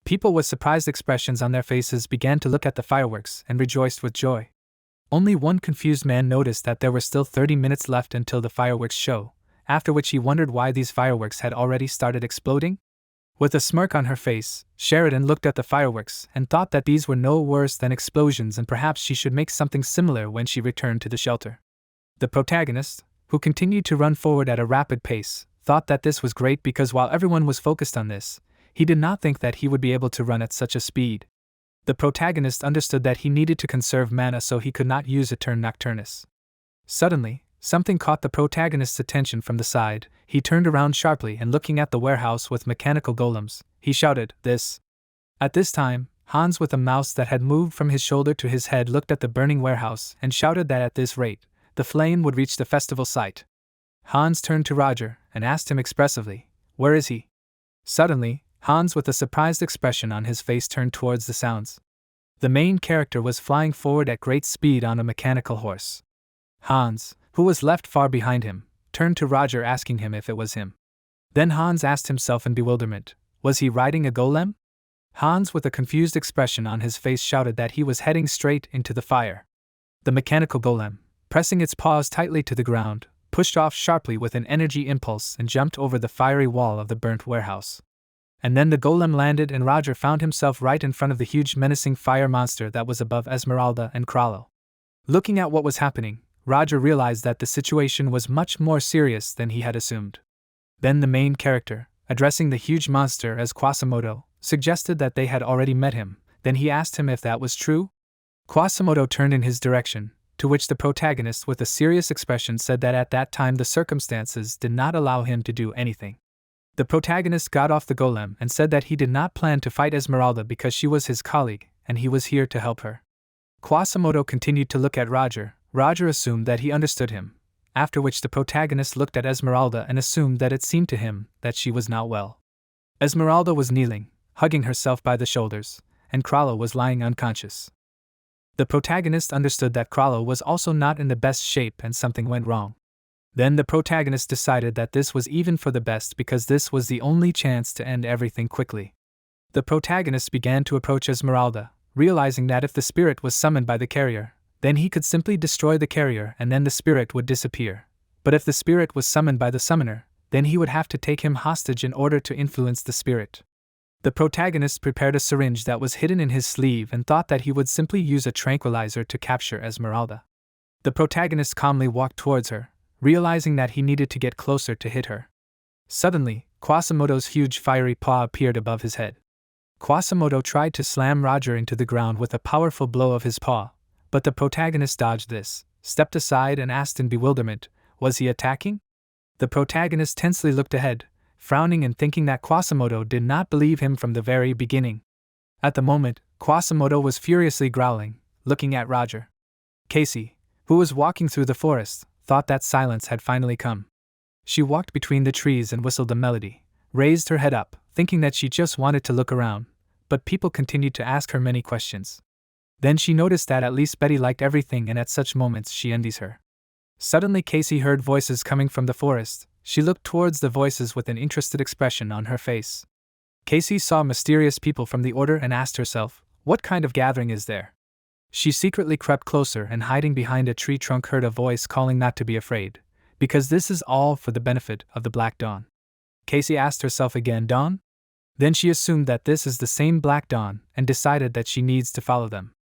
People with surprised expressions on their faces began to look at the fireworks and rejoiced with joy. Only one confused man noticed that there were still 30 minutes left until the fireworks show, after which he wondered why these fireworks had already started exploding. With a smirk on her face, Sheridan looked at the fireworks and thought that these were no worse than explosions and perhaps she should make something similar when she returned to the shelter. The protagonist, who continued to run forward at a rapid pace, thought that this was great because while everyone was focused on this, he did not think that he would be able to run at such a speed. The protagonist understood that he needed to conserve mana so he could not use Etern Nocturnus. Suddenly, something caught the protagonist's attention from the side. He turned around sharply and looking at the warehouse with mechanical golems, he shouted, "This!" At this time, Hans with a mouse that had moved from his shoulder to his head looked at the burning warehouse and shouted that at this rate, the flame would reach the festival site. Hans turned to Roger and asked him expressively, "Where is he?" Suddenly, Hans with a surprised expression on his face turned towards the sounds. The main character was flying forward at great speed on a mechanical horse. Hans, who was left far behind him, turned to Roger asking him if it was him. Then Hans asked himself in bewilderment, was he riding a golem? Hans with a confused expression on his face shouted that he was heading straight into the fire. The mechanical golem, pressing its paws tightly to the ground, pushed off sharply with an energy impulse and jumped over the fiery wall of the burnt warehouse. And then the golem landed and Roger found himself right in front of the huge menacing fire monster that was above Esmeralda and Krallo. Looking at what was happening, Roger realized that the situation was much more serious than he had assumed. Then the main character, addressing the huge monster as Quasimodo, suggested that they had already met him. Then he asked him if that was true. Quasimodo turned in his direction, to which the protagonist with a serious expression said that at that time the circumstances did not allow him to do anything. The protagonist got off the golem and said that he did not plan to fight Esmeralda because she was his colleague, and he was here to help her. Quasimodo continued to look at Roger. Roger assumed that he understood him, after which the protagonist looked at Esmeralda and assumed that it seemed to him that she was not well. Esmeralda was kneeling, hugging herself by the shoulders, and Krallo was lying unconscious. The protagonist understood that Krallo was also not in the best shape and something went wrong. Then the protagonist decided that this was even for the best because this was the only chance to end everything quickly. The protagonist began to approach Esmeralda, realizing that if the spirit was summoned by the carrier, then he could simply destroy the carrier and then the spirit would disappear. But if the spirit was summoned by the summoner, then he would have to take him hostage in order to influence the spirit. The protagonist prepared a syringe that was hidden in his sleeve and thought that he would simply use a tranquilizer to capture Esmeralda. The protagonist calmly walked towards her, realizing that he needed to get closer to hit her. Suddenly, Quasimodo's huge fiery paw appeared above his head. Quasimodo tried to slam Roger into the ground with a powerful blow of his paw, but the protagonist dodged this, stepped aside and asked in bewilderment, was he attacking? The protagonist tensely looked ahead, frowning and thinking that Quasimodo did not believe him from the very beginning. At the moment, Quasimodo was furiously growling, looking at Roger. Casey, who was walking through the forest, thought that silence had finally come. She walked between the trees and whistled a melody, raised her head up, thinking that she just wanted to look around, but people continued to ask her many questions. Then she noticed that at least Betty liked everything and at such moments she envies her. Suddenly Casey heard voices coming from the forest. She looked towards the voices with an interested expression on her face. Casey saw mysterious people from the order and asked herself, what kind of gathering is there? She secretly crept closer and hiding behind a tree trunk heard a voice calling not to be afraid, because this is all for the benefit of the Black Dawn. Casey asked herself again, Dawn? Then she assumed that this is the same Black Dawn and decided that she needs to follow them.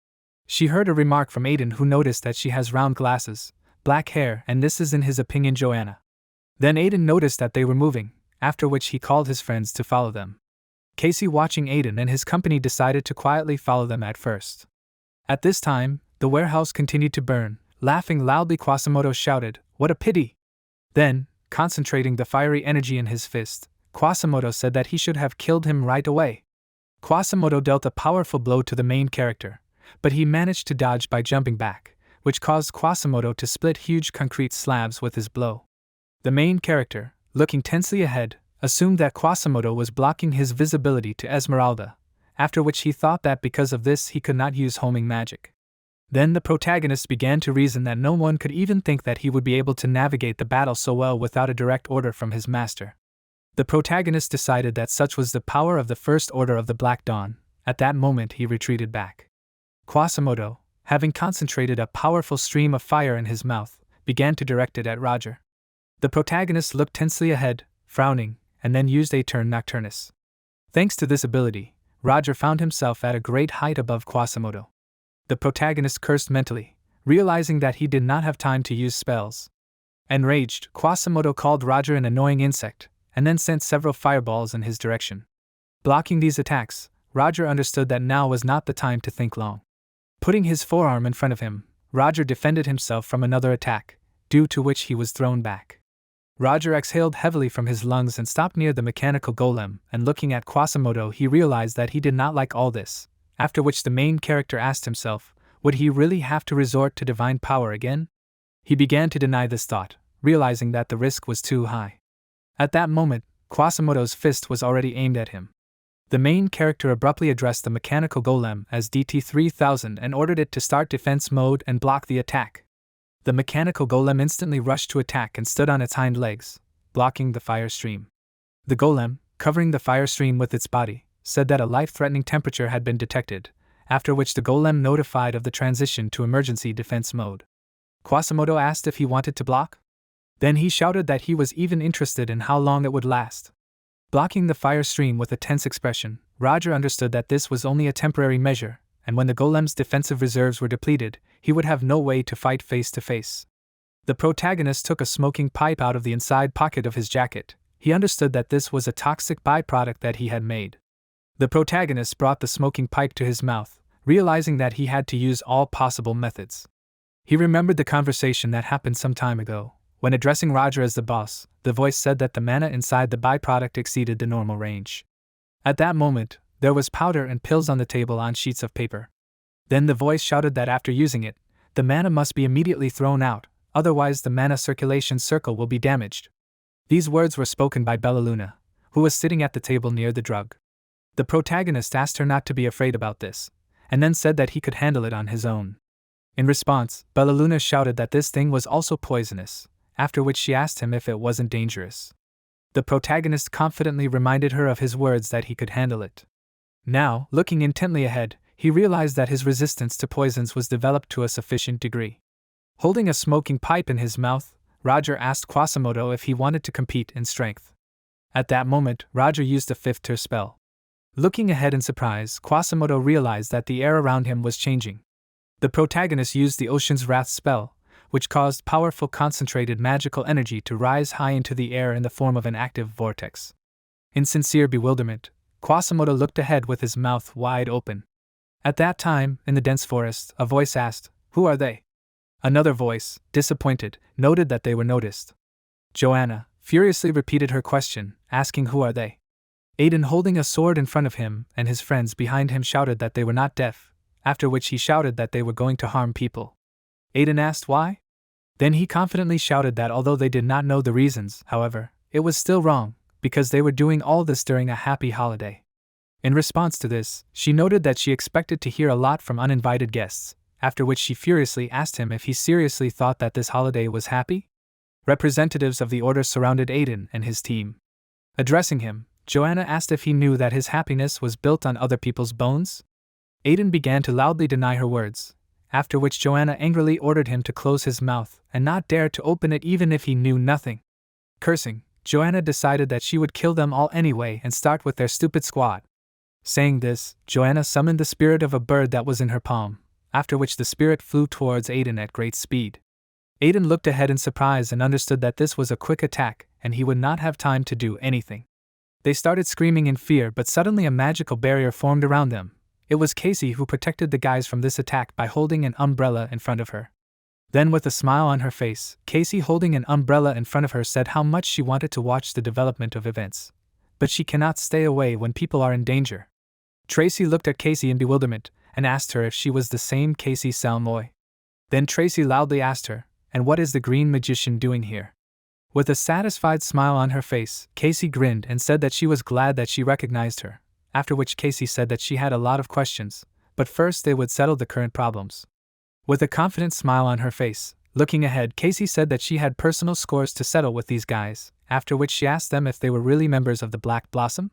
She heard a remark from Aiden who noticed that she has round glasses, black hair and this is in his opinion Joanna. Then Aiden noticed that they were moving, after which he called his friends to follow them. Casey watching Aiden and his company decided to quietly follow them at first. At this time, the warehouse continued to burn. Laughing loudly Quasimodo shouted, what a pity! Then, concentrating the fiery energy in his fist, Quasimodo said that he should have killed him right away. Quasimodo dealt a powerful blow to the main character, but he managed to dodge by jumping back, which caused Quasimodo to split huge concrete slabs with his blow. The main character, looking tensely ahead, assumed that Quasimodo was blocking his visibility to Esmeralda, after which he thought that because of this he could not use homing magic. Then the protagonist began to reason that no one could even think that he would be able to navigate the battle so well without a direct order from his master. The protagonist decided that such was the power of the First Order of the Black Dawn. At that moment he retreated back. Quasimodo, having concentrated a powerful stream of fire in his mouth, began to direct it at Roger. The protagonist looked tensely ahead, frowning, and then used a turn nocturnus. Thanks to this ability, Roger found himself at a great height above Quasimodo. The protagonist cursed mentally, realizing that he did not have time to use spells. Enraged, Quasimodo called Roger an annoying insect, and then sent several fireballs in his direction. Blocking these attacks, Roger understood that now was not the time to think long. Putting his forearm in front of him, Roger defended himself from another attack, due to which he was thrown back. Roger exhaled heavily from his lungs and stopped near the mechanical golem, and looking at Quasimodo he realized that he did not like all this, after which the main character asked himself, would he really have to resort to divine power again? He began to deny this thought, realizing that the risk was too high. At that moment, Quasimodo's fist was already aimed at him. The main character abruptly addressed the mechanical golem as DT-3000 and ordered it to start defense mode and block the attack. The mechanical golem instantly rushed to attack and stood on its hind legs, blocking the fire stream. The golem, covering the fire stream with its body, said that a life-threatening temperature had been detected, after which the golem notified of the transition to emergency defense mode. Quasimodo asked if he wanted to block. Then he shouted that he was even interested in how long it would last. Blocking the fire stream with a tense expression, Roger understood that this was only a temporary measure, and when the golem's defensive reserves were depleted, he would have no way to fight face to face. The protagonist took a smoking pipe out of the inside pocket of his jacket. He understood that this was a toxic byproduct that he had made. The protagonist brought the smoking pipe to his mouth, realizing that he had to use all possible methods. He remembered the conversation that happened some time ago. When addressing Roger as the boss, the voice said that the mana inside the byproduct exceeded the normal range. At that moment, there was powder and pills on the table on sheets of paper. Then the voice shouted that after using it, the mana must be immediately thrown out, otherwise the mana circulation circle will be damaged. These words were spoken by Bellaluna, who was sitting at the table near the drug. The protagonist asked her not to be afraid about this, and then said that he could handle it on his own. In response, Bellaluna shouted that this thing was also poisonous, after which she asked him if it wasn't dangerous. The protagonist confidently reminded her of his words that he could handle it. Now, looking intently ahead, he realized that his resistance to poisons was developed to a sufficient degree. Holding a smoking pipe in his mouth, Roger asked Quasimodo if he wanted to compete in strength. At that moment, Roger used a fifth tier spell. Looking ahead in surprise, Quasimodo realized that the air around him was changing. The protagonist used the Ocean's Wrath spell, which caused powerful concentrated magical energy to rise high into the air in the form of an active vortex. In sincere bewilderment, Quasimodo looked ahead with his mouth wide open. At that time, in the dense forest, a voice asked, "Who are they?" Another voice, disappointed, noted that they were noticed. Joanna furiously repeated her question, asking who are they. Aiden, holding a sword in front of him and his friends behind him, shouted that they were not deaf, after which he shouted that they were going to harm people. Aiden asked why? Then he confidently shouted that although they did not know the reasons, however, it was still wrong, because they were doing all this during a happy holiday. In response to this, she noted that she expected to hear a lot from uninvited guests, after which she furiously asked him if he seriously thought that this holiday was happy? Representatives of the order surrounded Aiden and his team. Addressing him, Joanna asked if he knew that his happiness was built on other people's bones? Aiden began to loudly deny her words, after which Joanna angrily ordered him to close his mouth and not dare to open it even if he knew nothing. Cursing, Joanna decided that she would kill them all anyway and start with their stupid squad. Saying this, Joanna summoned the spirit of a bird that was in her palm, after which the spirit flew towards Aiden at great speed. Aiden looked ahead in surprise and understood that this was a quick attack and he would not have time to do anything. They started screaming in fear, but suddenly a magical barrier formed around them. It was Casey who protected the guys from this attack by holding an umbrella in front of her. Then, with a smile on her face, Casey, holding an umbrella in front of her, said how much she wanted to watch the development of events. But she cannot stay away when people are in danger. Tracy looked at Casey in bewilderment and asked her if she was the same Casey Salmoy. Then Tracy loudly asked her, "And what is the green magician doing here?" With a satisfied smile on her face, Casey grinned and said that she was glad that she recognized her, after which Casey said that she had a lot of questions, but first they would settle the current problems. With a confident smile on her face, looking ahead, Casey said that she had personal scores to settle with these guys, after which she asked them if they were really members of the Black Blossom.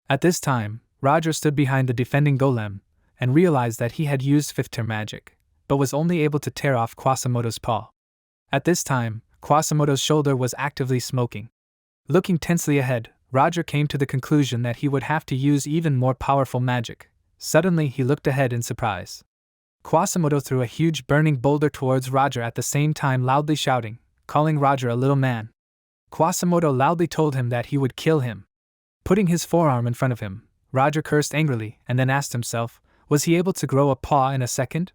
At this time, Roger stood behind the defending golem, and realized that he had used fifth-tier magic, but was only able to tear off Quasimodo's paw. At this time, Quasimodo's shoulder was actively smoking. Looking tensely ahead, Roger came to the conclusion that he would have to use even more powerful magic. Suddenly he looked ahead in surprise. Quasimodo threw a huge burning boulder towards Roger, at the same time loudly shouting, calling Roger a little man. Quasimodo loudly told him that he would kill him. Putting his forearm in front of him, Roger cursed angrily and then asked himself, was he able to grow a paw in a second?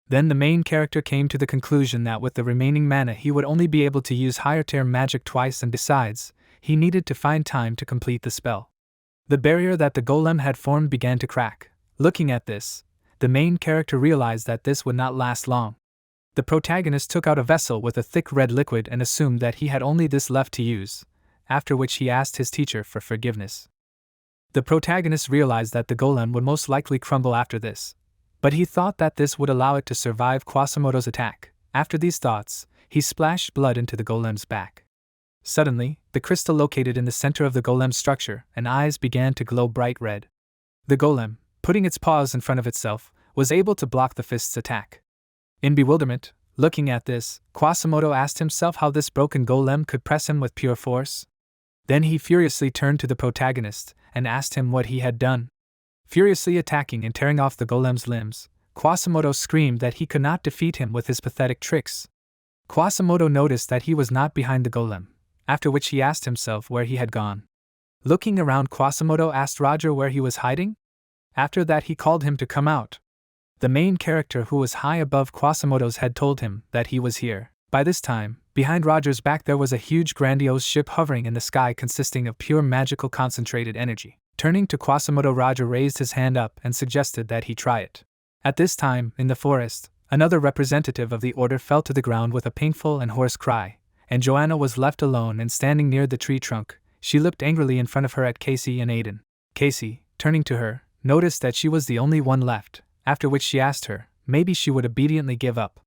Then the main character came to the conclusion that with the remaining mana he would only be able to use higher tier magic twice, and besides, he needed to find time to complete the spell. The barrier that the golem had formed began to crack. Looking at this, the main character realized that this would not last long. The protagonist took out a vessel with a thick red liquid and assumed that he had only this left to use, after which he asked his teacher for forgiveness. The protagonist realized that the golem would most likely crumble after this, but he thought that this would allow it to survive Quasimodo's attack. After these thoughts, he splashed blood into the golem's back. Suddenly, the crystal located in the center of the golem's structure and eyes began to glow bright red. The golem, putting its paws in front of itself, was able to block the fist's attack. In bewilderment, looking at this, Quasimodo asked himself how this broken golem could press him with pure force. Then he furiously turned to the protagonist and asked him what he had done. Furiously attacking and tearing off the golem's limbs, Quasimodo screamed that he could not defeat him with his pathetic tricks. Quasimodo noticed that he was not behind the golem, after which he asked himself where he had gone. Looking around, Quasimodo asked Roger where he was hiding. After that, he called him to come out. The main character, who was high above Quasimodo's head, told him that he was here. By this time, behind Roger's back there was a huge grandiose ship hovering in the sky consisting of pure magical concentrated energy. Turning to Quasimodo, Roger raised his hand up and suggested that he try it. At this time, in the forest, another representative of the order fell to the ground with a painful and hoarse cry, and Joanna was left alone and standing near the tree trunk. She looked angrily in front of her at Casey and Aiden. Casey, turning to her, noticed that she was the only one left, after which she asked her, maybe she would obediently give up.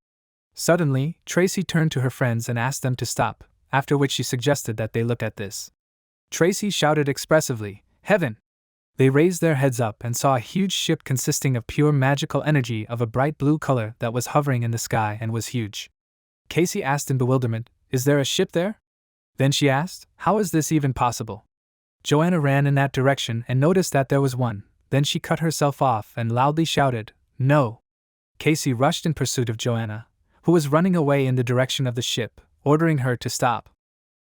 Suddenly, Tracy turned to her friends and asked them to stop, after which she suggested that they look at this. Tracy shouted expressively, "Heaven!" They raised their heads up and saw a huge ship consisting of pure magical energy of a bright blue color that was hovering in the sky and was huge. Casey asked in bewilderment, "Is there a ship there?" Then she asked, "How is this even possible?" Joanna ran in that direction and noticed that there was one. Then she cut herself off and loudly shouted, "No!" Casey rushed in pursuit of Joanna, who was running away in the direction of the ship, ordering her to stop.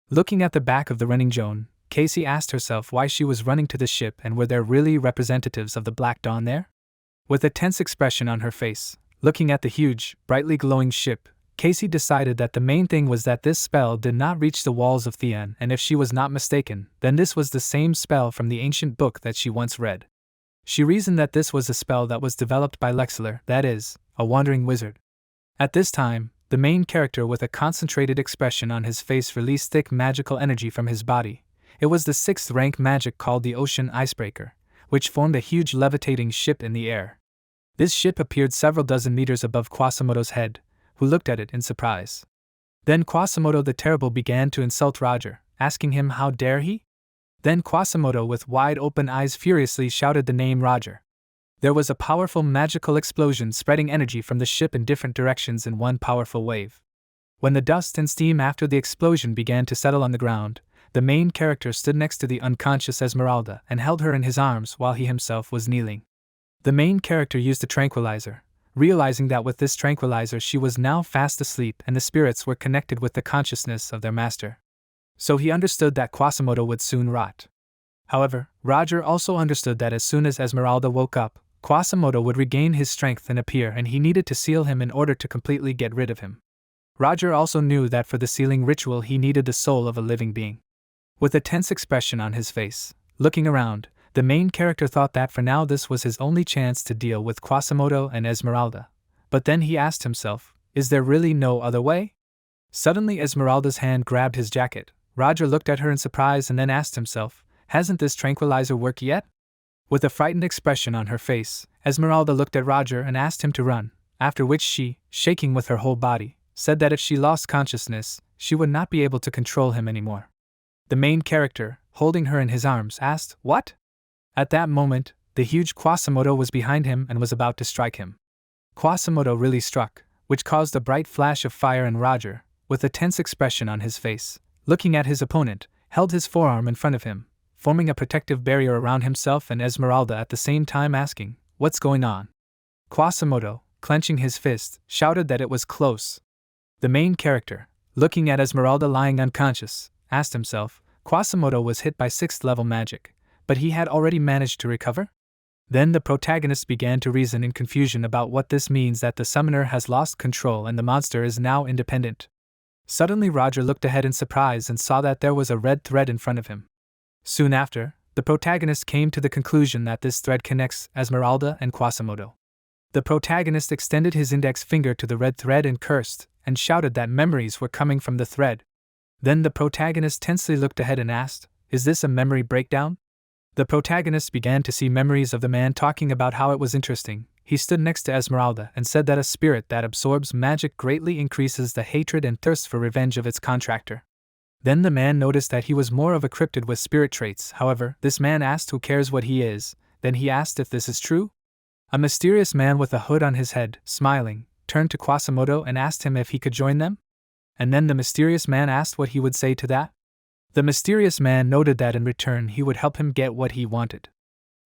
Looking at the back of the running Joan, Casey asked herself why she was running to the ship and were there really representatives of the Black Dawn there? With a tense expression on her face, looking at the huge, brightly glowing ship, Casey decided that the main thing was that this spell did not reach the walls of Theon, and if she was not mistaken, then this was the same spell from the ancient book that she once read. She reasoned that this was a spell that was developed by Lexler, that is, a wandering wizard. At this time, the main character with a concentrated expression on his face released thick magical energy from his body. It was the 6th rank magic called the Ocean Icebreaker, which formed a huge levitating ship in the air. This ship appeared several dozen meters above Quasimodo's head, who looked at it in surprise. Then Quasimodo the Terrible began to insult Roger, asking him how dare he? Then Quasimodo with wide open eyes furiously shouted the name Roger. There was a powerful magical explosion spreading energy from the ship in different directions in one powerful wave. When the dust and steam after the explosion began to settle on the ground, the main character stood next to the unconscious Esmeralda and held her in his arms while he himself was kneeling. The main character used a tranquilizer, realizing that with this tranquilizer she was now fast asleep and the spirits were connected with the consciousness of their master. So he understood that Quasimodo would soon rot. However, Roger also understood that as soon as Esmeralda woke up, Quasimodo would regain his strength and appear, and he needed to seal him in order to completely get rid of him. Roger also knew that for the sealing ritual he needed the soul of a living being. With a tense expression on his face, looking around, the main character thought that for now this was his only chance to deal with Quasimodo and Esmeralda. But then he asked himself, is there really no other way? Suddenly Esmeralda's hand grabbed his jacket. Roger looked at her in surprise and then asked himself, hasn't this tranquilizer worked yet? With a frightened expression on her face, Esmeralda looked at Roger and asked him to run, after which she, shaking with her whole body, said that if she lost consciousness, she would not be able to control him anymore. The main character, holding her in his arms, asked, "What?" At that moment, the huge Quasimodo was behind him and was about to strike him. Quasimodo really struck, which caused a bright flash of fire, and Roger, with a tense expression on his face, looking at his opponent, held his forearm in front of him, forming a protective barrier around himself and Esmeralda at the same time, asking, "What's going on?" Quasimodo, clenching his fist, shouted that it was close. The main character, looking at Esmeralda lying unconscious, asked himself, Quasimodo was hit by 6th level magic, but he had already managed to recover? Then the protagonist began to reason in confusion about what this means, that the summoner has lost control and the monster is now independent. Suddenly Roger looked ahead in surprise and saw that there was a red thread in front of him. Soon after, the protagonist came to the conclusion that this thread connects Esmeralda and Quasimodo. The protagonist extended his index finger to the red thread and cursed, and shouted that memories were coming from the thread. Then the protagonist tensely looked ahead and asked, "Is this a memory breakdown?" The protagonist began to see memories of the man talking about how it was interesting. He stood next to Esmeralda and said that a spirit that absorbs magic greatly increases the hatred and thirst for revenge of its contractor. Then the man noticed that he was more of a cryptid with spirit traits. However, this man asked who cares what he is. Then he asked if this is true. A mysterious man with a hood on his head, smiling, turned to Quasimodo and asked him if he could join them. And then the mysterious man asked what he would say to that. The mysterious man noted that in return he would help him get what he wanted.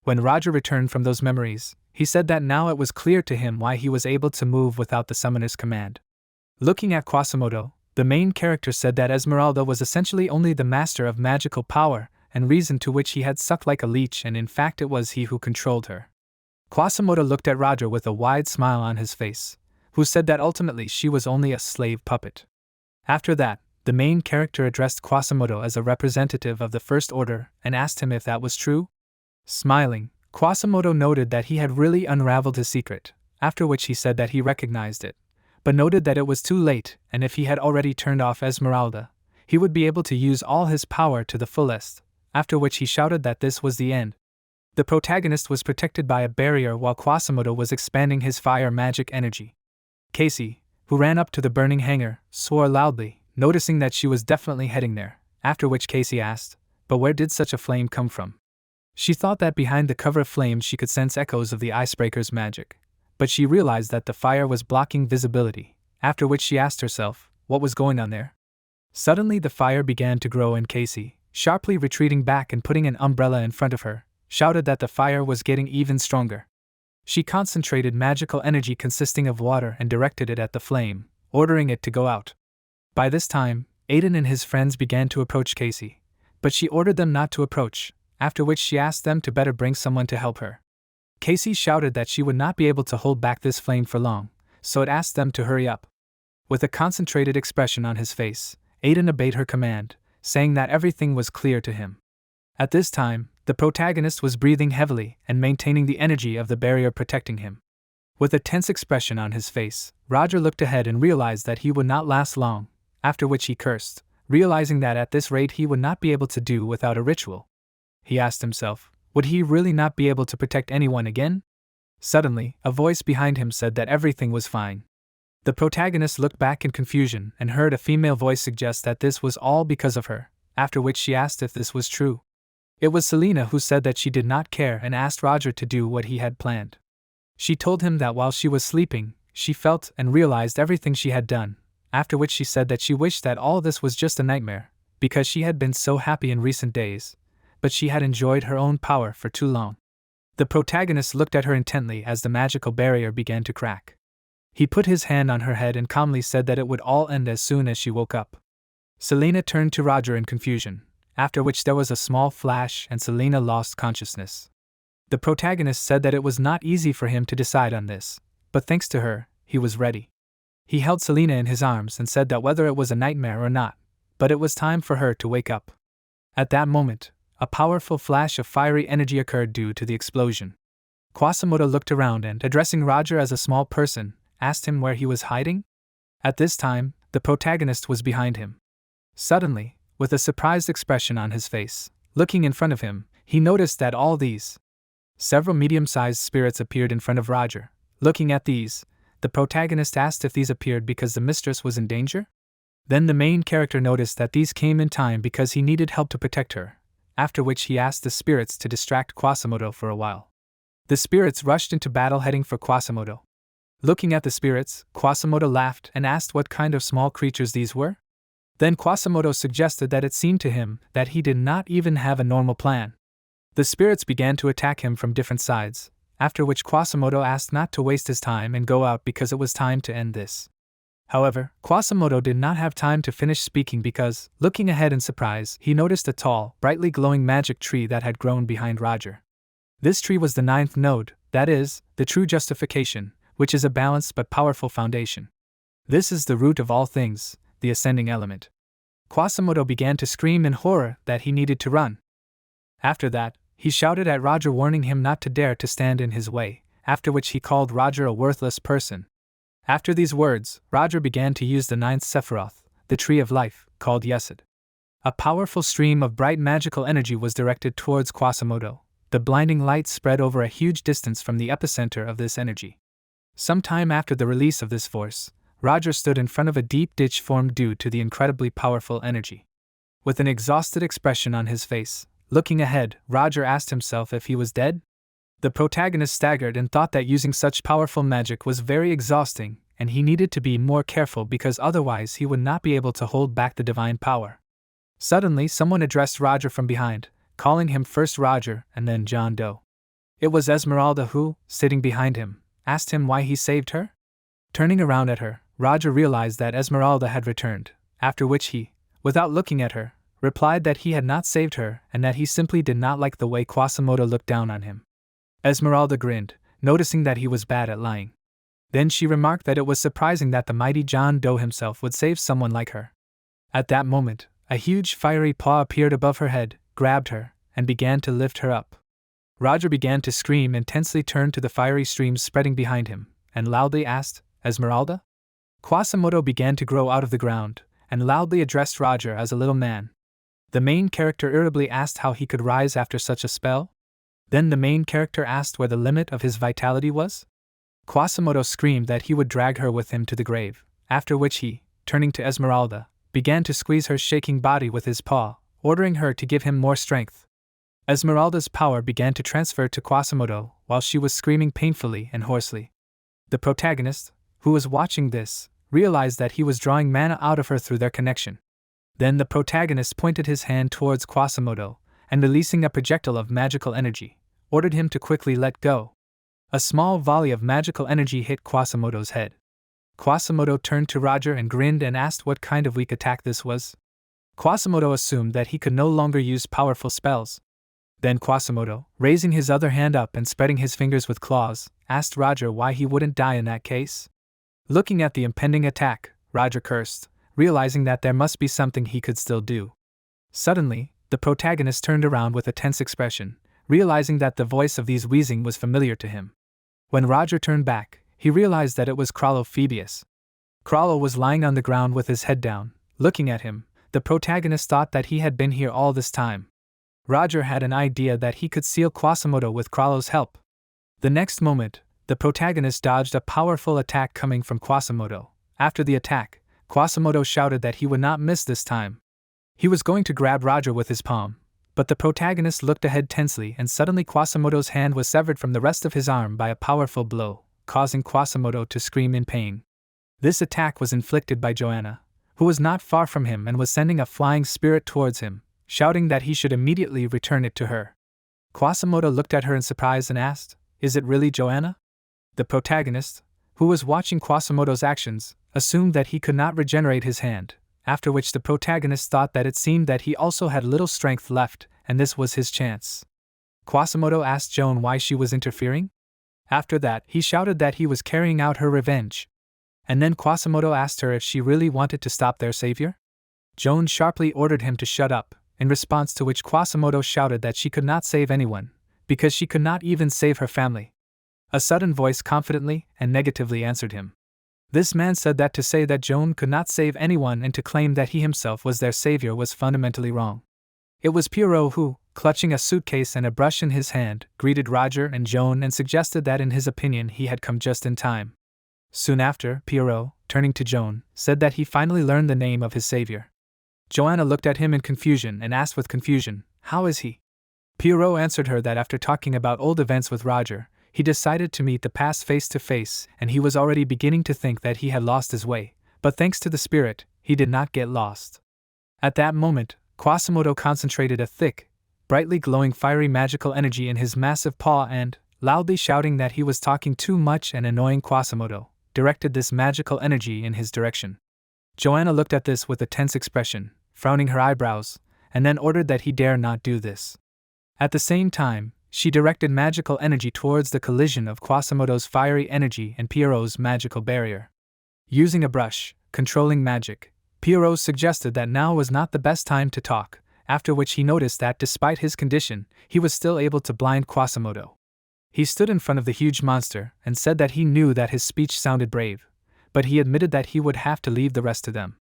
When Roger returned from those memories, he said that now it was clear to him why he was able to move without the summoner's command. Looking at Quasimodo, the main character said that Esmeralda was essentially only the master of magical power and reason to which he had sucked like a leech, and in fact it was he who controlled her. Quasimodo looked at Roger with a wide smile on his face, who said that ultimately she was only a slave puppet. After that, the main character addressed Quasimodo as a representative of the First Order and asked him if that was true. Smiling, Quasimodo noted that he had really unraveled his secret, after which he said that he recognized it, but noted that it was too late, and if he had already turned off Esmeralda, he would be able to use all his power to the fullest, after which he shouted that this was the end. The protagonist was protected by a barrier while Quasimodo was expanding his fire magic energy. Casey, who ran up to the burning hangar, swore loudly, noticing that she was definitely heading there, after which Casey asked, "But where did such a flame come from?" She thought that behind the cover of flames she could sense echoes of the icebreaker's magic, but she realized that the fire was blocking visibility, after which she asked herself, what was going on there? Suddenly the fire began to grow and Casey, sharply retreating back and putting an umbrella in front of her, shouted that the fire was getting even stronger. She concentrated magical energy consisting of water and directed it at the flame, ordering it to go out. By this time, Aiden and his friends began to approach Casey, but she ordered them not to approach, after which she asked them to better bring someone to help her. Casey shouted that she would not be able to hold back this flame for long, so it asked them to hurry up. With a concentrated expression on his face, Aiden obeyed her command, saying that everything was clear to him. At this time, the protagonist was breathing heavily and maintaining the energy of the barrier protecting him. With a tense expression on his face, Roger looked ahead and realized that he would not last long, after which he cursed, realizing that at this rate he would not be able to do without a ritual. He asked himself, would he really not be able to protect anyone again? Suddenly, a voice behind him said that everything was fine. The protagonist looked back in confusion and heard a female voice suggest that this was all because of her, after which she asked if this was true. It was Selena who said that she did not care and asked Roger to do what he had planned. She told him that while she was sleeping, she felt and realized everything she had done, after which she said that she wished that all this was just a nightmare, because she had been so happy in recent days, but she had enjoyed her own power for too long. The protagonist looked at her intently as the magical barrier began to crack. He put his hand on her head and calmly said that it would all end as soon as she woke up. Selena turned to Roger in confusion, after which there was a small flash and Selena lost consciousness. The protagonist said that it was not easy for him to decide on this, but thanks to her, he was ready. He held Selena in his arms and said that whether it was a nightmare or not, but it was time for her to wake up. At that moment, a powerful flash of fiery energy occurred due to the explosion. Quasimodo looked around and, addressing Roger as a small person, asked him where he was hiding. At this time, the protagonist was behind him. Suddenly, with a surprised expression on his face, looking in front of him, he noticed that all these several medium-sized spirits appeared in front of Roger. Looking at these, the protagonist asked if these appeared because the mistress was in danger. Then the main character noticed that these came in time because he needed help to protect her, after which he asked the spirits to distract Quasimodo for a while. The spirits rushed into battle heading for Quasimodo. Looking at the spirits, Quasimodo laughed and asked what kind of small creatures these were. Then Quasimodo suggested that it seemed to him that he did not even have a normal plan. The spirits began to attack him from different sides, after which Quasimodo asked not to waste his time and go out because it was time to end this. However, Quasimodo did not have time to finish speaking because, looking ahead in surprise, he noticed a tall, brightly glowing magic tree that had grown behind Roger. This tree was the 9th node, that is, the true justification, which is a balanced but powerful foundation. This is the root of all things, the ascending element. Quasimodo began to scream in horror that he needed to run. After that, he shouted at Roger warning him not to dare to stand in his way, after which he called Roger a worthless person. After these words, Roger began to use the 9th Sephiroth, the Tree of Life, called Yesod. A powerful stream of bright magical energy was directed towards Quasimodo. The blinding light spread over a huge distance from the epicenter of this energy. Some time after the release of this force, Roger stood in front of a deep ditch formed due to the incredibly powerful energy. With an exhausted expression on his face, looking ahead, Roger asked himself if he was dead. The protagonist staggered and thought that using such powerful magic was very exhausting, and he needed to be more careful because otherwise he would not be able to hold back the divine power. Suddenly, someone addressed Roger from behind, calling him first Roger and then John Doe. It was Esmeralda who, sitting behind him, asked him why he saved her. Turning around at her, Roger realized that Esmeralda had returned, after which he, without looking at her, replied that he had not saved her and that he simply did not like the way Quasimodo looked down on him. Esmeralda grinned, noticing that he was bad at lying. Then she remarked that it was surprising that the mighty John Doe himself would save someone like her. At that moment, a huge fiery paw appeared above her head, grabbed her, and began to lift her up. Roger began to scream and tensely turned to the fiery streams spreading behind him, and loudly asked, "Esmeralda?" Quasimodo began to grow out of the ground, and loudly addressed Roger as a little man. The main character irritably asked how he could rise after such a spell. Then the main character asked where the limit of his vitality was. Quasimodo screamed that he would drag her with him to the grave, after which he, turning to Esmeralda, began to squeeze her shaking body with his paw, ordering her to give him more strength. Esmeralda's power began to transfer to Quasimodo while she was screaming painfully and hoarsely. The protagonist, who was watching this, realized that he was drawing mana out of her through their connection. Then the protagonist pointed his hand towards Quasimodo, and releasing a projectile of magical energy, ordered him to quickly let go. A small volley of magical energy hit Quasimodo's head. Quasimodo turned to Roger and grinned and asked what kind of weak attack this was. Quasimodo assumed that he could no longer use powerful spells. Then Quasimodo, raising his other hand up and spreading his fingers with claws, asked Roger why he wouldn't die in that case. Looking at the impending attack, Roger cursed, realizing that there must be something he could still do. Suddenly, the protagonist turned around with a tense expression, realizing that the voice of these wheezing was familiar to him. When Roger turned back, he realized that it was Phoebus. Crollo was lying on the ground with his head down, looking at him. The protagonist thought that he had been here all this time. Roger had an idea that he could seal Quasimodo with Crollo's help. The next moment, the protagonist dodged a powerful attack coming from Quasimodo. After the attack, Quasimodo shouted that he would not miss this time. He was going to grab Roger with his palm, but the protagonist looked ahead tensely and suddenly Quasimodo's hand was severed from the rest of his arm by a powerful blow, causing Quasimodo to scream in pain. This attack was inflicted by Joanna, who was not far from him and was sending a flying spirit towards him, shouting that he should immediately return it to her. Quasimodo looked at her in surprise and asked, "Is it really Joanna?" The protagonist, who was watching Quasimodo's actions, assumed that he could not regenerate his hand, after which the protagonist thought that it seemed that he also had little strength left, and this was his chance. Quasimodo asked Joan why she was interfering. After that, he shouted that he was carrying out her revenge. And then Quasimodo asked her if she really wanted to stop their savior. Joan sharply ordered him to shut up, in response to which Quasimodo shouted that she could not save anyone, because she could not even save her family. A sudden voice confidently and negatively answered him. This man said that to say that Joan could not save anyone and to claim that he himself was their savior was fundamentally wrong. It was Pierrot who, clutching a suitcase and a brush in his hand, greeted Roger and Joan and suggested that in his opinion he had come just in time. Soon after, Pierrot, turning to Joan, said that he finally learned the name of his savior. Joanna looked at him in confusion and asked with confusion, "How is he?" Pierrot answered her that after talking about old events with Roger, he decided to meet the past face to face, and he was already beginning to think that he had lost his way, but thanks to the spirit, he did not get lost. At that moment, Quasimodo concentrated a thick, brightly glowing fiery magical energy in his massive paw and, loudly shouting that he was talking too much and annoying Quasimodo, directed this magical energy in his direction. Joanna looked at this with a tense expression, frowning her eyebrows, and then ordered that he dare not do this. At the same time, she directed magical energy towards the collision of Quasimodo's fiery energy and Pierrot's magical barrier. Using a brush, controlling magic, Pierrot suggested that now was not the best time to talk, after which he noticed that despite his condition, he was still able to blind Quasimodo. He stood in front of the huge monster and said that he knew that his speech sounded brave, but he admitted that he would have to leave the rest to them.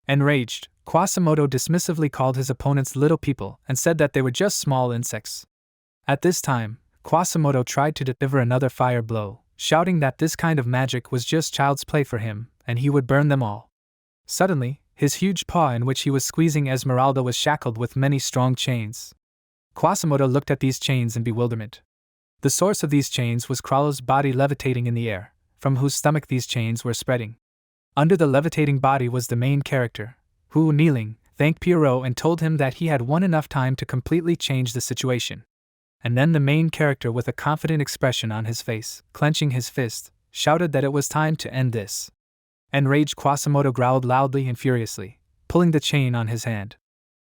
Enraged, Quasimodo dismissively called his opponents little people and said that they were just small insects. At this time, Quasimodo tried to deliver another fire blow, shouting that this kind of magic was just child's play for him, and he would burn them all. Suddenly, his huge paw in which he was squeezing Esmeralda was shackled with many strong chains. Quasimodo looked at these chains in bewilderment. The source of these chains was Crollo's body levitating in the air, from whose stomach these chains were spreading. Under the levitating body was the main character, who, kneeling, thanked Pierrot and told him that he had won enough time to completely change the situation. And then the main character, with a confident expression on his face, clenching his fist, shouted that it was time to end this. Enraged, Quasimodo growled loudly and furiously, pulling the chain on his hand.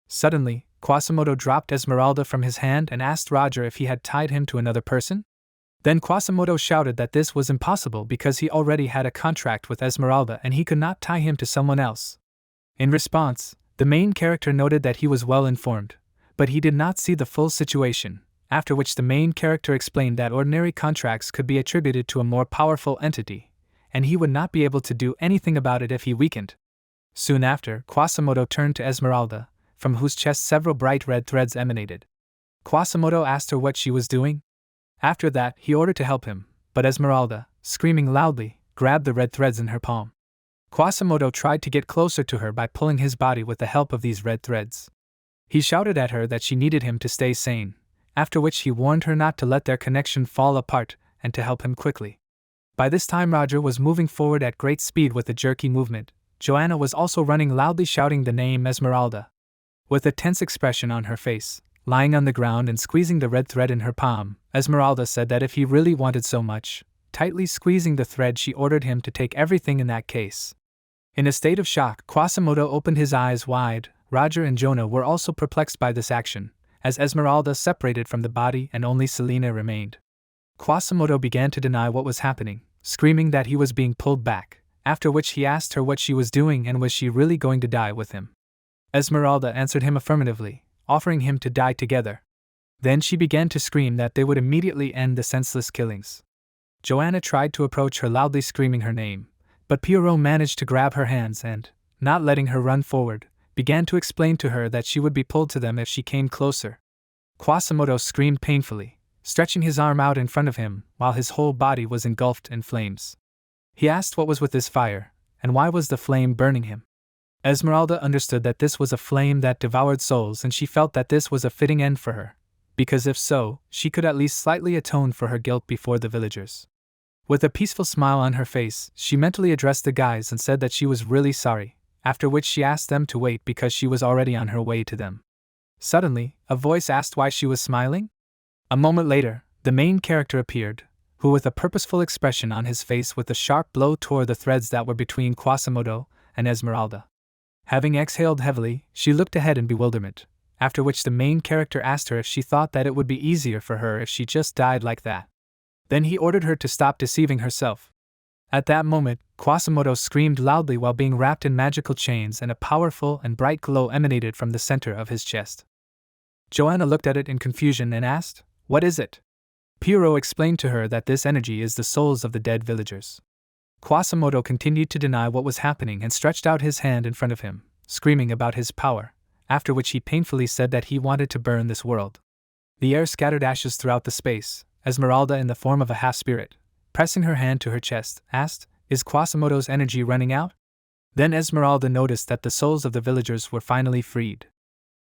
Suddenly, Quasimodo dropped Esmeralda from his hand and asked Roger if he had tied him to another person. Then Quasimodo shouted that this was impossible because he already had a contract with Esmeralda and he could not tie him to someone else. In response, the main character noted that he was well informed, but he did not see the full situation, after which the main character explained that ordinary contracts could be attributed to a more powerful entity, and he would not be able to do anything about it if he weakened. Soon after, Quasimodo turned to Esmeralda, from whose chest several bright red threads emanated. Quasimodo asked her what she was doing. After that, he ordered to help him, but Esmeralda, screaming loudly, grabbed the red threads in her palm. Quasimodo tried to get closer to her by pulling his body with the help of these red threads. He shouted at her that she needed him to stay sane, after which he warned her not to let their connection fall apart and to help him quickly. By this time Roger was moving forward at great speed with a jerky movement. Joanna was also running loudly, shouting the name Esmeralda. With a tense expression on her face, lying on the ground and squeezing the red thread in her palm, Esmeralda said that if he really wanted so much, tightly squeezing the thread, she ordered him to take everything in that case. In a state of shock, Quasimodo opened his eyes wide. Roger and Jonah were also perplexed by this action, as Esmeralda separated from the body and only Selena remained. Quasimodo began to deny what was happening, screaming that he was being pulled back, after which he asked her what she was doing and was she really going to die with him. Esmeralda answered him affirmatively, offering him to die together. Then she began to scream that they would immediately end the senseless killings. Joanna tried to approach her, loudly screaming her name, but Pierrot managed to grab her hands and, not letting her run forward, began to explain to her that she would be pulled to them if she came closer. Quasimodo screamed painfully, stretching his arm out in front of him while his whole body was engulfed in flames. He asked what was with this fire, and why was the flame burning him. Esmeralda understood that this was a flame that devoured souls, and she felt that this was a fitting end for her, because if so, she could at least slightly atone for her guilt before the villagers. With a peaceful smile on her face, she mentally addressed the guys and said that she was really sorry, after which she asked them to wait because she was already on her way to them. Suddenly, a voice asked why she was smiling. A moment later, the main character appeared, who with a purposeful expression on his face with a sharp blow tore the threads that were between Quasimodo and Esmeralda. Having exhaled heavily, she looked ahead in bewilderment, after which the main character asked her if she thought that it would be easier for her if she just died like that. Then he ordered her to stop deceiving herself. At that moment, Quasimodo screamed loudly while being wrapped in magical chains, and a powerful and bright glow emanated from the center of his chest. Joanna looked at it in confusion and asked, "What is it?" Pierrot explained to her that this energy is the souls of the dead villagers. Quasimodo continued to deny what was happening and stretched out his hand in front of him, screaming about his power, after which he painfully said that he wanted to burn this world. The air scattered ashes throughout the space. Esmeralda, in the form of a half-spirit, pressing her hand to her chest, asked, "Is Quasimodo's energy running out?" Then Esmeralda noticed that the souls of the villagers were finally freed.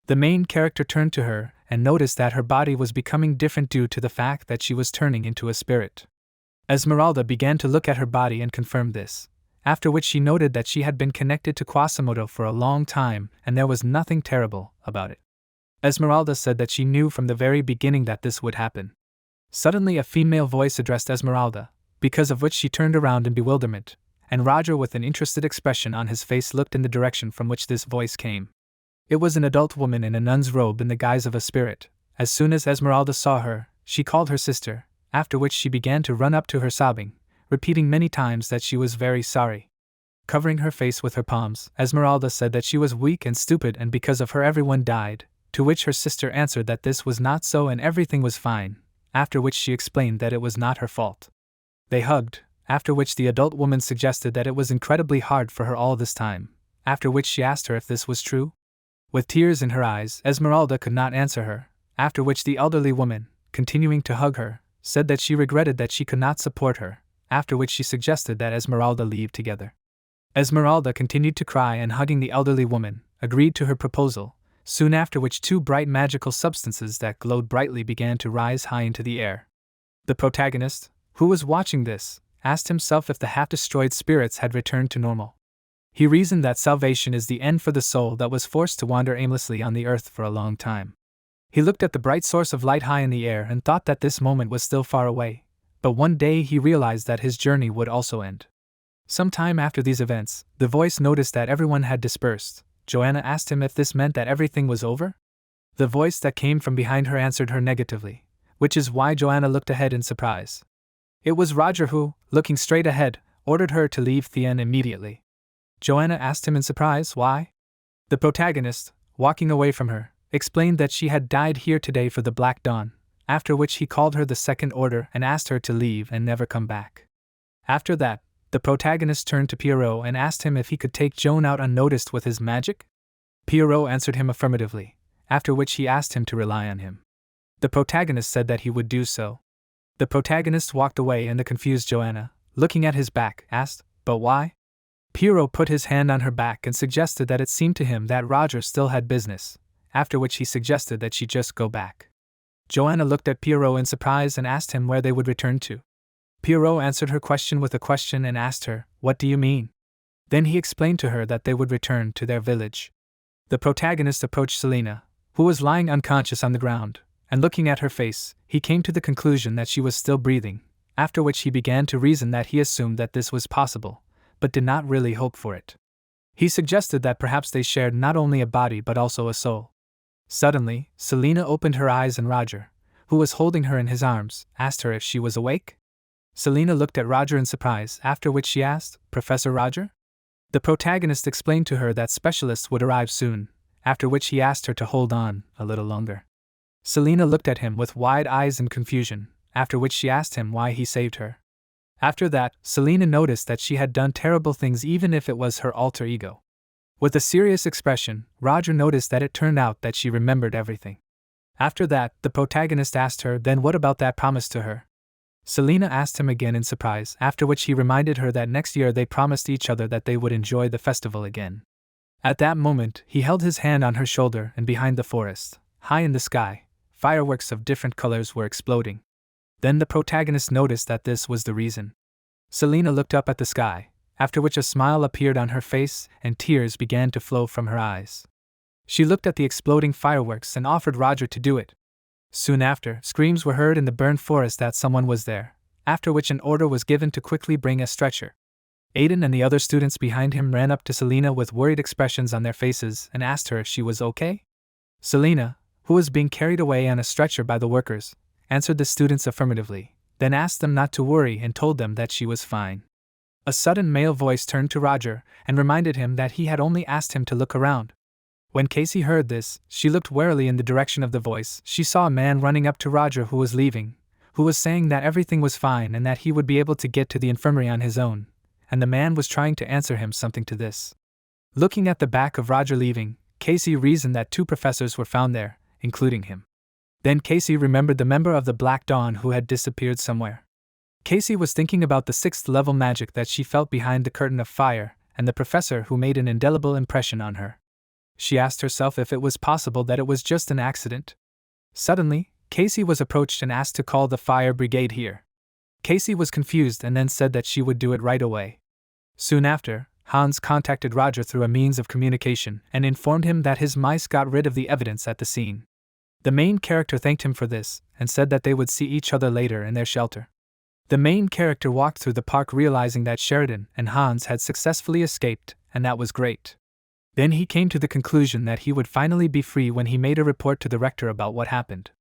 The main character turned to her and noticed that her body was becoming different due to the fact that she was turning into a spirit. Esmeralda began to look at her body and confirmed this, after which she noted that she had been connected to Quasimodo for a long time and there was nothing terrible about it. Esmeralda said that she knew from the very beginning that this would happen. Suddenly a female voice addressed Esmeralda, because of which she turned around in bewilderment, and Roger with an interested expression on his face looked in the direction from which this voice came. It was an adult woman in a nun's robe in the guise of a spirit. As soon as Esmeralda saw her, she called her sister, after which she began to run up to her sobbing, repeating many times that she was very sorry. Covering her face with her palms, Esmeralda said that she was weak and stupid and because of her everyone died, to which her sister answered that this was not so and everything was fine, after which she explained that it was not her fault. They hugged, after which the adult woman suggested that it was incredibly hard for her all this time, after which she asked her if this was true. With tears in her eyes, Esmeralda could not answer her, after which the elderly woman, continuing to hug her, said that she regretted that she could not support her, after which she suggested that Esmeralda leave together. Esmeralda continued to cry and hugging the elderly woman, agreed to her proposal, soon after which two bright magical substances that glowed brightly began to rise high into the air. The protagonist, who was watching this, asked himself if the half-destroyed spirits had returned to normal. He reasoned that salvation is the end for the soul that was forced to wander aimlessly on the earth for a long time. He looked at the bright source of light high in the air and thought that this moment was still far away, but one day he realized that his journey would also end. Some time after these events, the voice noticed that everyone had dispersed. Joanna asked him if this meant that everything was over. The voice that came from behind her answered her negatively, which is why Joanna looked ahead in surprise. It was Roger who, looking straight ahead, ordered her to leave Thien immediately. Joanna asked him in surprise why. The protagonist, walking away from her, explained that she had died here today for the Black Dawn, after which he called her the Second Order and asked her to leave and never come back. After that, the protagonist turned to Pierrot and asked him if he could take Joan out unnoticed with his magic. Pierrot answered him affirmatively, after which he asked him to rely on him. The protagonist said that he would do so. The protagonist walked away and the confused Joanna, looking at his back, asked, "But why?" Pierrot put his hand on her back and suggested that it seemed to him that Roger still had business, after which he suggested that she just go back. Joanna looked at Pierrot in surprise and asked him where they would return to. Pierrot answered her question with a question and asked her, "What do you mean?" Then he explained to her that they would return to their village. The protagonist approached Selena, who was lying unconscious on the ground, and looking at her face, he came to the conclusion that she was still breathing, after which he began to reason that he assumed that this was possible, but did not really hope for it. He suggested that perhaps they shared not only a body but also a soul. Suddenly, Selena opened her eyes and Roger, who was holding her in his arms, asked her if she was awake. Selena looked at Roger in surprise, after which she asked, "Professor Roger?" The protagonist explained to her that specialists would arrive soon, after which he asked her to hold on a little longer. Selena looked at him with wide eyes in confusion, after which she asked him why he saved her. After that, Selena noticed that she had done terrible things even if it was her alter ego. With a serious expression, Roger noticed that it turned out that she remembered everything. After that, the protagonist asked her, "Then what about that promise to her?" Selena asked him again in surprise, after which he reminded her that next year they promised each other that they would enjoy the festival again. At that moment, he held his hand on her shoulder and behind the forest, high in the sky, fireworks of different colors were exploding. Then the protagonist noticed that this was the reason. Selena looked up at the sky, after which a smile appeared on her face and tears began to flow from her eyes. She looked at the exploding fireworks and offered Roger to do it. Soon after, screams were heard in the burned forest that someone was there, after which an order was given to quickly bring a stretcher. Aiden and the other students behind him ran up to Selena with worried expressions on their faces and asked her if she was okay. Selena, who was being carried away on a stretcher by the workers, answered the students affirmatively, then asked them not to worry and told them that she was fine. A sudden male voice turned to Roger and reminded him that he had only asked him to look around. When Casey heard this, she looked warily in the direction of the voice. She saw a man running up to Roger who was leaving, who was saying that everything was fine and that he would be able to get to the infirmary on his own, and the man was trying to answer him something to this. Looking at the back of Roger leaving, Casey reasoned that 2 professors were found there, including him. Then Casey remembered the member of the Black Dawn who had disappeared somewhere. Casey was thinking about the 6th-level magic that she felt behind the curtain of fire, and the professor who made an indelible impression on her. She asked herself if it was possible that it was just an accident. Suddenly, Casey was approached and asked to call the fire brigade here. Casey was confused and then said that she would do it right away. Soon after, Hans contacted Roger through a means of communication and informed him that his mice got rid of the evidence at the scene. The main character thanked him for this and said that they would see each other later in their shelter. The main character walked through the park realizing that Sheridan and Hans had successfully escaped, and that was great. Then he came to the conclusion that he would finally be free when he made a report to the rector about what happened.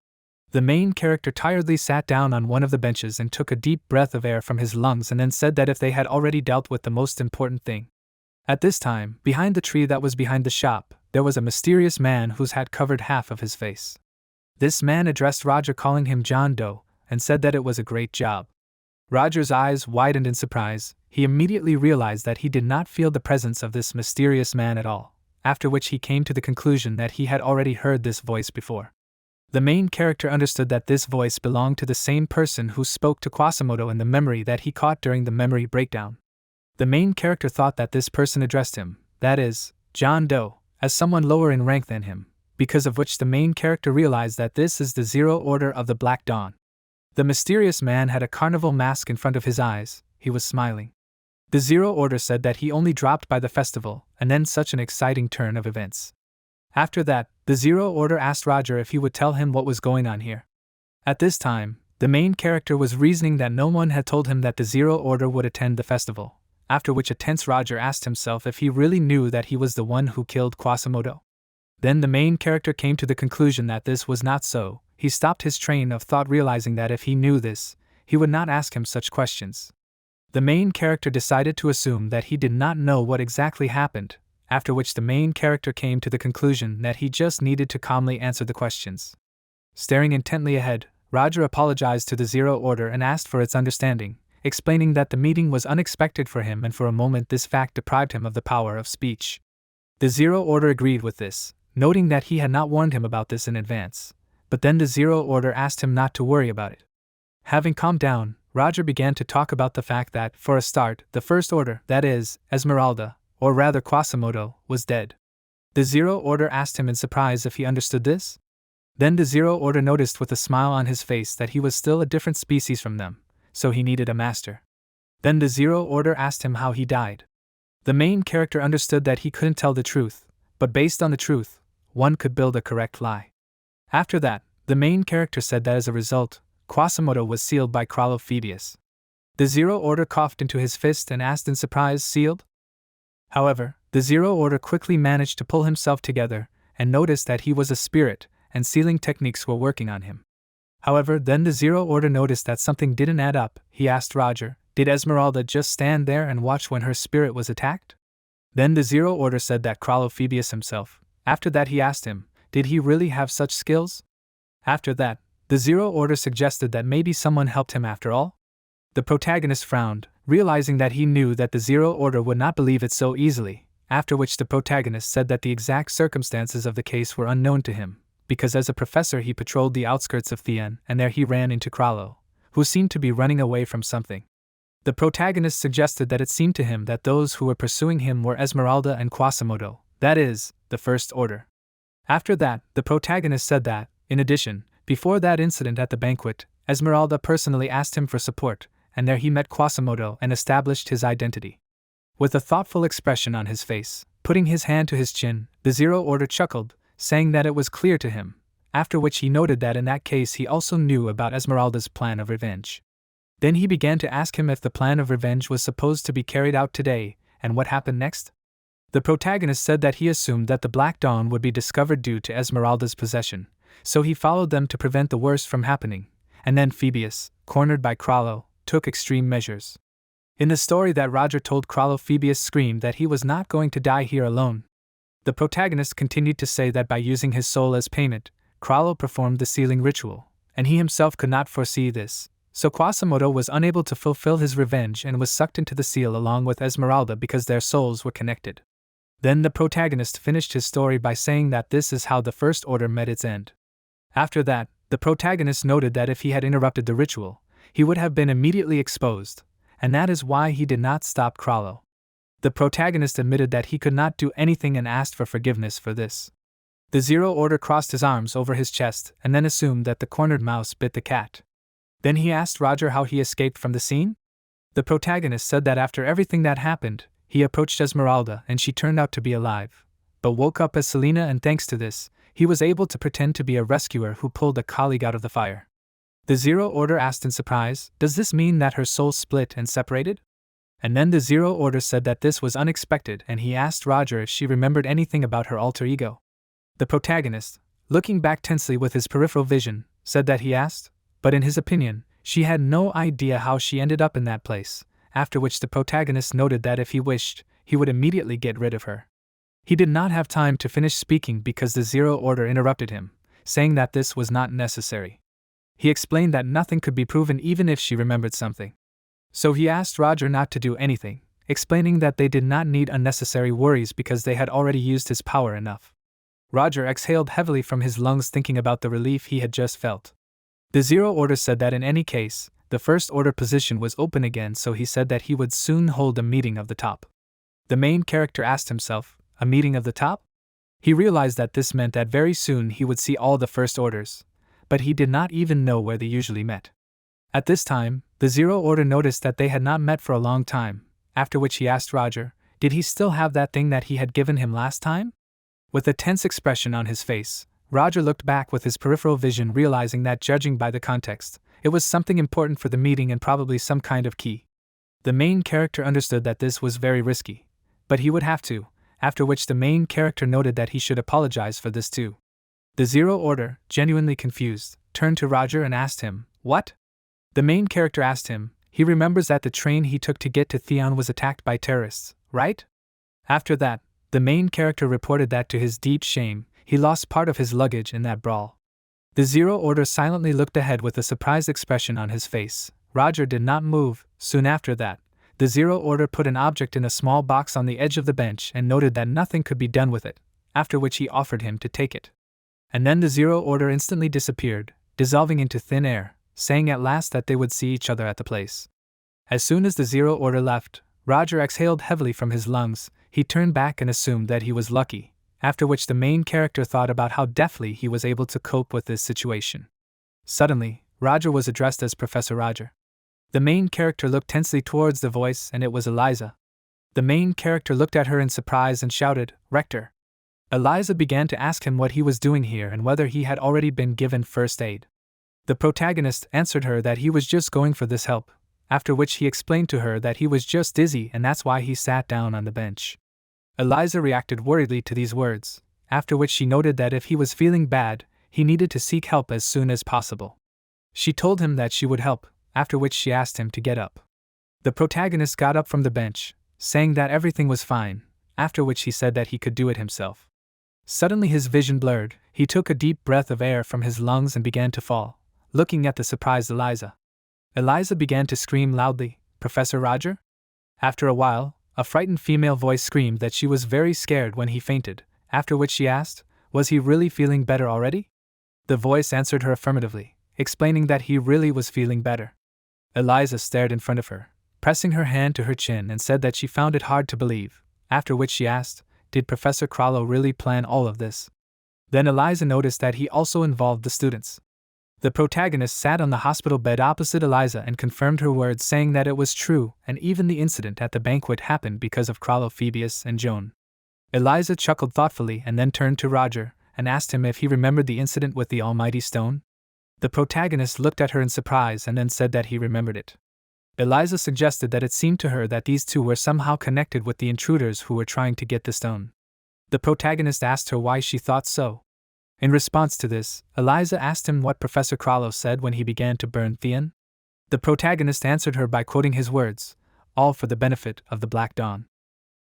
The main character tiredly sat down on one of the benches and took a deep breath of air from his lungs and then said that if they had already dealt with the most important thing. At this time, behind the tree that was behind the shop, there was a mysterious man whose hat covered half of his face. This man addressed Roger calling him John Doe, and said that it was a great job. Roger's eyes widened in surprise. He immediately realized that he did not feel the presence of this mysterious man at all, after which he came to the conclusion that he had already heard this voice before. The main character understood that this voice belonged to the same person who spoke to Quasimodo in the memory that he caught during the memory breakdown. The main character thought that this person addressed him, that is, John Doe, as someone lower in rank than him, because of which the main character realized that this is the Zero Order of the Black Dawn. The mysterious man had a carnival mask in front of his eyes. He was smiling. The Zero Order said that he only dropped by the festival, and then such an exciting turn of events. After that, the Zero Order asked Roger if he would tell him what was going on here. At this time, the main character was reasoning that no one had told him that the Zero Order would attend the festival, after which a tense Roger asked himself if he really knew that he was the one who killed Quasimodo. Then the main character came to the conclusion that this was not so. He stopped his train of thought, realizing that if he knew this, he would not ask him such questions. The main character decided to assume that he did not know what exactly happened, after which the main character came to the conclusion that he just needed to calmly answer the questions. Staring intently ahead, Roger apologized to the Zero Order and asked for its understanding, explaining that the meeting was unexpected for him and for a moment this fact deprived him of the power of speech. The Zero Order agreed with this, noting that he had not warned him about this in advance, but then the Zero Order asked him not to worry about it. Having calmed down, Roger began to talk about the fact that, for a start, the First Order, that is, Esmeralda, or rather Quasimodo, was dead. The Zero Order asked him in surprise if he understood this. Then the Zero Order noticed with a smile on his face that he was still a different species from them, so he needed a master. Then the Zero Order asked him how he died. The main character understood that he couldn't tell the truth, but based on the truth, one could build a correct lie. After that, the main character said that as a result, Quasimodo was sealed by Phoebus. The Zero Order coughed into his fist and asked in surprise, sealed? However, the Zero Order quickly managed to pull himself together and noticed that he was a spirit and sealing techniques were working on him. However, then the Zero Order noticed that something didn't add up. He asked Roger, did Esmeralda just stand there and watch when her spirit was attacked? Then the Zero Order said that Phoebus himself. After that he asked him, did he really have such skills? After that, the Zero Order suggested that maybe someone helped him after all? The protagonist frowned, realizing that he knew that the Zero Order would not believe it so easily, after which the protagonist said that the exact circumstances of the case were unknown to him, because as a professor he patrolled the outskirts of Thien and there he ran into Krallo, who seemed to be running away from something. The protagonist suggested that it seemed to him that those who were pursuing him were Esmeralda and Quasimodo, that is, the First Order. After that, the protagonist said that, in addition, before that incident at the banquet, Esmeralda personally asked him for support, and there he met Quasimodo and established his identity. With a thoughtful expression on his face, putting his hand to his chin, the Zero Order chuckled, saying that it was clear to him, after which he noted that in that case he also knew about Esmeralda's plan of revenge. Then he began to ask him if the plan of revenge was supposed to be carried out today, and what happened next? The protagonist said that he assumed that the Black Dawn would be discovered due to Esmeralda's possession, so he followed them to prevent the worst from happening, and then Phoebus, cornered by Krallo, took extreme measures. In the story that Roger told Krallo, Phoebus screamed that he was not going to die here alone. The protagonist continued to say that by using his soul as payment, Krallo performed the sealing ritual, and he himself could not foresee this, so Quasimodo was unable to fulfill his revenge and was sucked into the seal along with Esmeralda because their souls were connected. Then the protagonist finished his story by saying that this is how the First Order met its end. After that, the protagonist noted that if he had interrupted the ritual, he would have been immediately exposed, and that is why he did not stop Krallo. The protagonist admitted that he could not do anything and asked for forgiveness for this. The Zero Order crossed his arms over his chest and then assumed that the cornered mouse bit the cat. Then he asked Roger how he escaped from the scene? The protagonist said that after everything that happened, he approached Esmeralda and she turned out to be alive, but woke up as Selena, and thanks to this, he was able to pretend to be a rescuer who pulled a colleague out of the fire. The Zero Order asked in surprise, does this mean that her soul split and separated? And then the Zero Order said that this was unexpected and he asked Roger if she remembered anything about her alter ego. The protagonist, looking back tensely with his peripheral vision, said that he asked, but in his opinion, she had no idea how she ended up in that place, after which the protagonist noted that if he wished, he would immediately get rid of her. He did not have time to finish speaking because the Zero Order interrupted him, saying that this was not necessary. He explained that nothing could be proven even if she remembered something. So he asked Roger not to do anything, explaining that they did not need unnecessary worries because they had already used his power enough. Roger exhaled heavily from his lungs thinking about the relief he had just felt. The Zero Order said that in any case, the First Order position was open again, so he said that he would soon hold a meeting of the top. The main character asked himself, a meeting of the top? He realized that this meant that very soon he would see all the First Orders, but he did not even know where they usually met. At this time, the Zero Order noticed that they had not met for a long time, after which he asked Roger, did he still have that thing that he had given him last time? With a tense expression on his face, Roger looked back with his peripheral vision, realizing that, judging by the context, it was something important for the meeting and probably some kind of key. The main character understood that this was very risky, but he would have to, after which the main character noted that he should apologize for this too. The Zero Order, genuinely confused, turned to Roger and asked him, what? The main character asked him, he remembers that the train he took to get to Theon was attacked by terrorists, right? After that, the main character reported that to his deep shame, he lost part of his luggage in that brawl. The Zero Order silently looked ahead with a surprised expression on his face. Roger did not move. Soon after that, the Zero Order put an object in a small box on the edge of the bench and noted that nothing could be done with it, after which he offered him to take it. And then the Zero Order instantly disappeared, dissolving into thin air, saying at last that they would see each other at the place. As soon as the Zero Order left, Roger exhaled heavily from his lungs. He turned back and assumed that he was lucky, after which the main character thought about how deftly he was able to cope with this situation. Suddenly, Roger was addressed as Professor Roger. The main character looked tensely towards the voice, and it was Eliza. The main character looked at her in surprise and shouted, Rector. Eliza began to ask him what he was doing here and whether he had already been given first aid. The protagonist answered her that he was just going for this help, after which he explained to her that he was just dizzy and that's why he sat down on the bench. Eliza reacted worriedly to these words, after which she noted that if he was feeling bad, he needed to seek help as soon as possible. She told him that she would help, after which she asked him to get up. The protagonist got up from the bench, saying that everything was fine, after which he said that he could do it himself. Suddenly his vision blurred, he took a deep breath of air from his lungs and began to fall, looking at the surprised Eliza. Eliza began to scream loudly, Professor Roger? After a while, a frightened female voice screamed that she was very scared when he fainted, after which she asked, was he really feeling better already? The voice answered her affirmatively, explaining that he really was feeling better. Eliza stared in front of her, pressing her hand to her chin, and said that she found it hard to believe, after which she asked, did Professor Krallo really plan all of this? Then Eliza noticed that he also involved the students. The protagonist sat on the hospital bed opposite Eliza and confirmed her words, saying that it was true, and even the incident at the banquet happened because of Krallo, Phoebus, and Joan. Eliza chuckled thoughtfully and then turned to Roger and asked him if he remembered the incident with the almighty stone. The protagonist looked at her in surprise and then said that he remembered it. Eliza suggested that it seemed to her that these two were somehow connected with the intruders who were trying to get the stone. The protagonist asked her why she thought so. In response to this, Eliza asked him what Professor Krallo said when he began to burn Theon. The protagonist answered her by quoting his words, all for the benefit of the Black Dawn.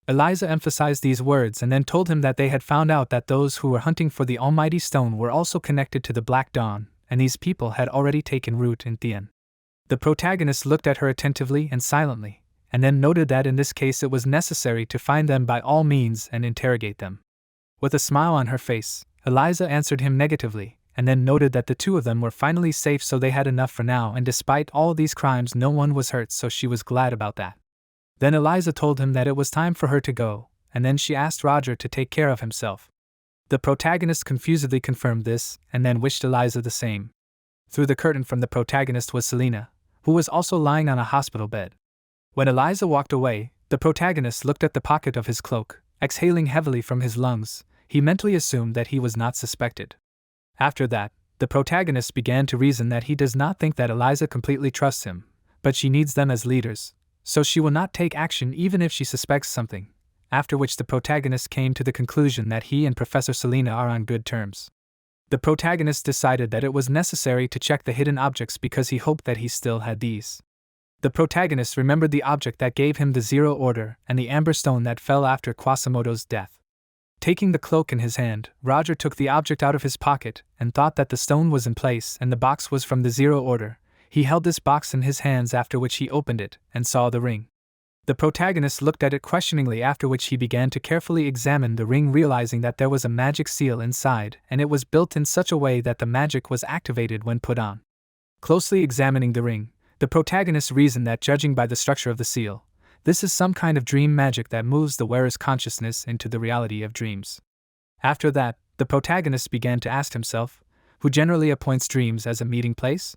Eliza emphasized these words and then told him that they had found out that those who were hunting for the almighty stone were also connected to the Black Dawn, and these people had already taken root in Theon. The protagonist looked at her attentively and silently, and then noted that in this case it was necessary to find them by all means and interrogate them. With a smile on her face, Eliza answered him negatively, and then noted that the two of them were finally safe, so they had enough for now, and despite all these crimes no one was hurt, so she was glad about that. Then Eliza told him that it was time for her to go, and then she asked Roger to take care of himself. The protagonist confusedly confirmed this, and then wished Eliza the same. Through the curtain from the protagonist was Selena, who was also lying on a hospital bed. When Eliza walked away, the protagonist looked at the pocket of his cloak, exhaling heavily from his lungs. He mentally assumed that he was not suspected. After that, the protagonist began to reason that he does not think that Eliza completely trusts him, but she needs them as leaders, so she will not take action even if she suspects something, after which the protagonist came to the conclusion that he and Professor Selena are on good terms. The protagonist decided that it was necessary to check the hidden objects because he hoped that he still had these. The protagonist remembered the object that gave him the Zero Order and the amber stone that fell after Quasimodo's death. Taking the cloak in his hand, Roger took the object out of his pocket and thought that the stone was in place and the box was from the Zero Order. He held this box in his hands, after which he opened it and saw the ring. The protagonist looked at it questioningly, after which he began to carefully examine the ring, realizing that there was a magic seal inside and it was built in such a way that the magic was activated when put on. Closely examining the ring, the protagonist reasoned that, judging by the structure of the seal, this is some kind of dream magic that moves the wearer's consciousness into the reality of dreams. After that, the protagonist began to ask himself, who generally appoints dreams as a meeting place?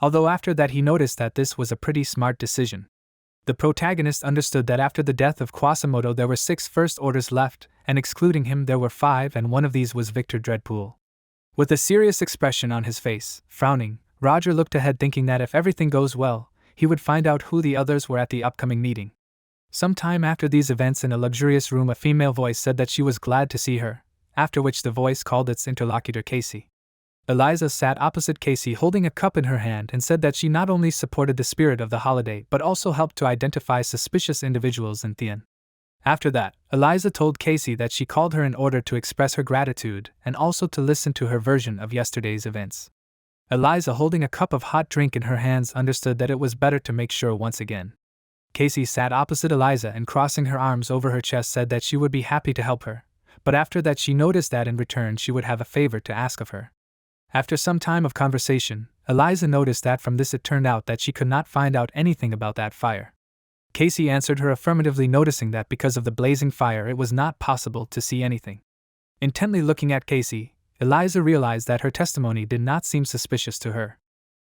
Although after that he noticed that this was a pretty smart decision. The protagonist understood that after the death of Quasimodo there were 6 first orders left, and excluding him there were 5, and one of these was Victor Dreadpool. With a serious expression on his face, frowning, Roger looked ahead thinking that if everything goes well, he would find out who the others were at the upcoming meeting. Some time after these events in a luxurious room a female voice said that she was glad to see her, after which the voice called its interlocutor Casey. Eliza sat opposite Casey holding a cup in her hand and said that she not only supported the spirit of the holiday but also helped to identify suspicious individuals in Theon. After that, Eliza told Casey that she called her in order to express her gratitude and also to listen to her version of yesterday's events. Eliza, holding a cup of hot drink in her hands, understood that it was better to make sure once again. Casey sat opposite Eliza and crossing her arms over her chest said that she would be happy to help her, but after that she noticed that in return she would have a favor to ask of her. After some time of conversation, Eliza noticed that from this it turned out that she could not find out anything about that fire. Casey answered her affirmatively, noticing that because of the blazing fire it was not possible to see anything. Intently looking at Casey, Eliza realized that her testimony did not seem suspicious to her.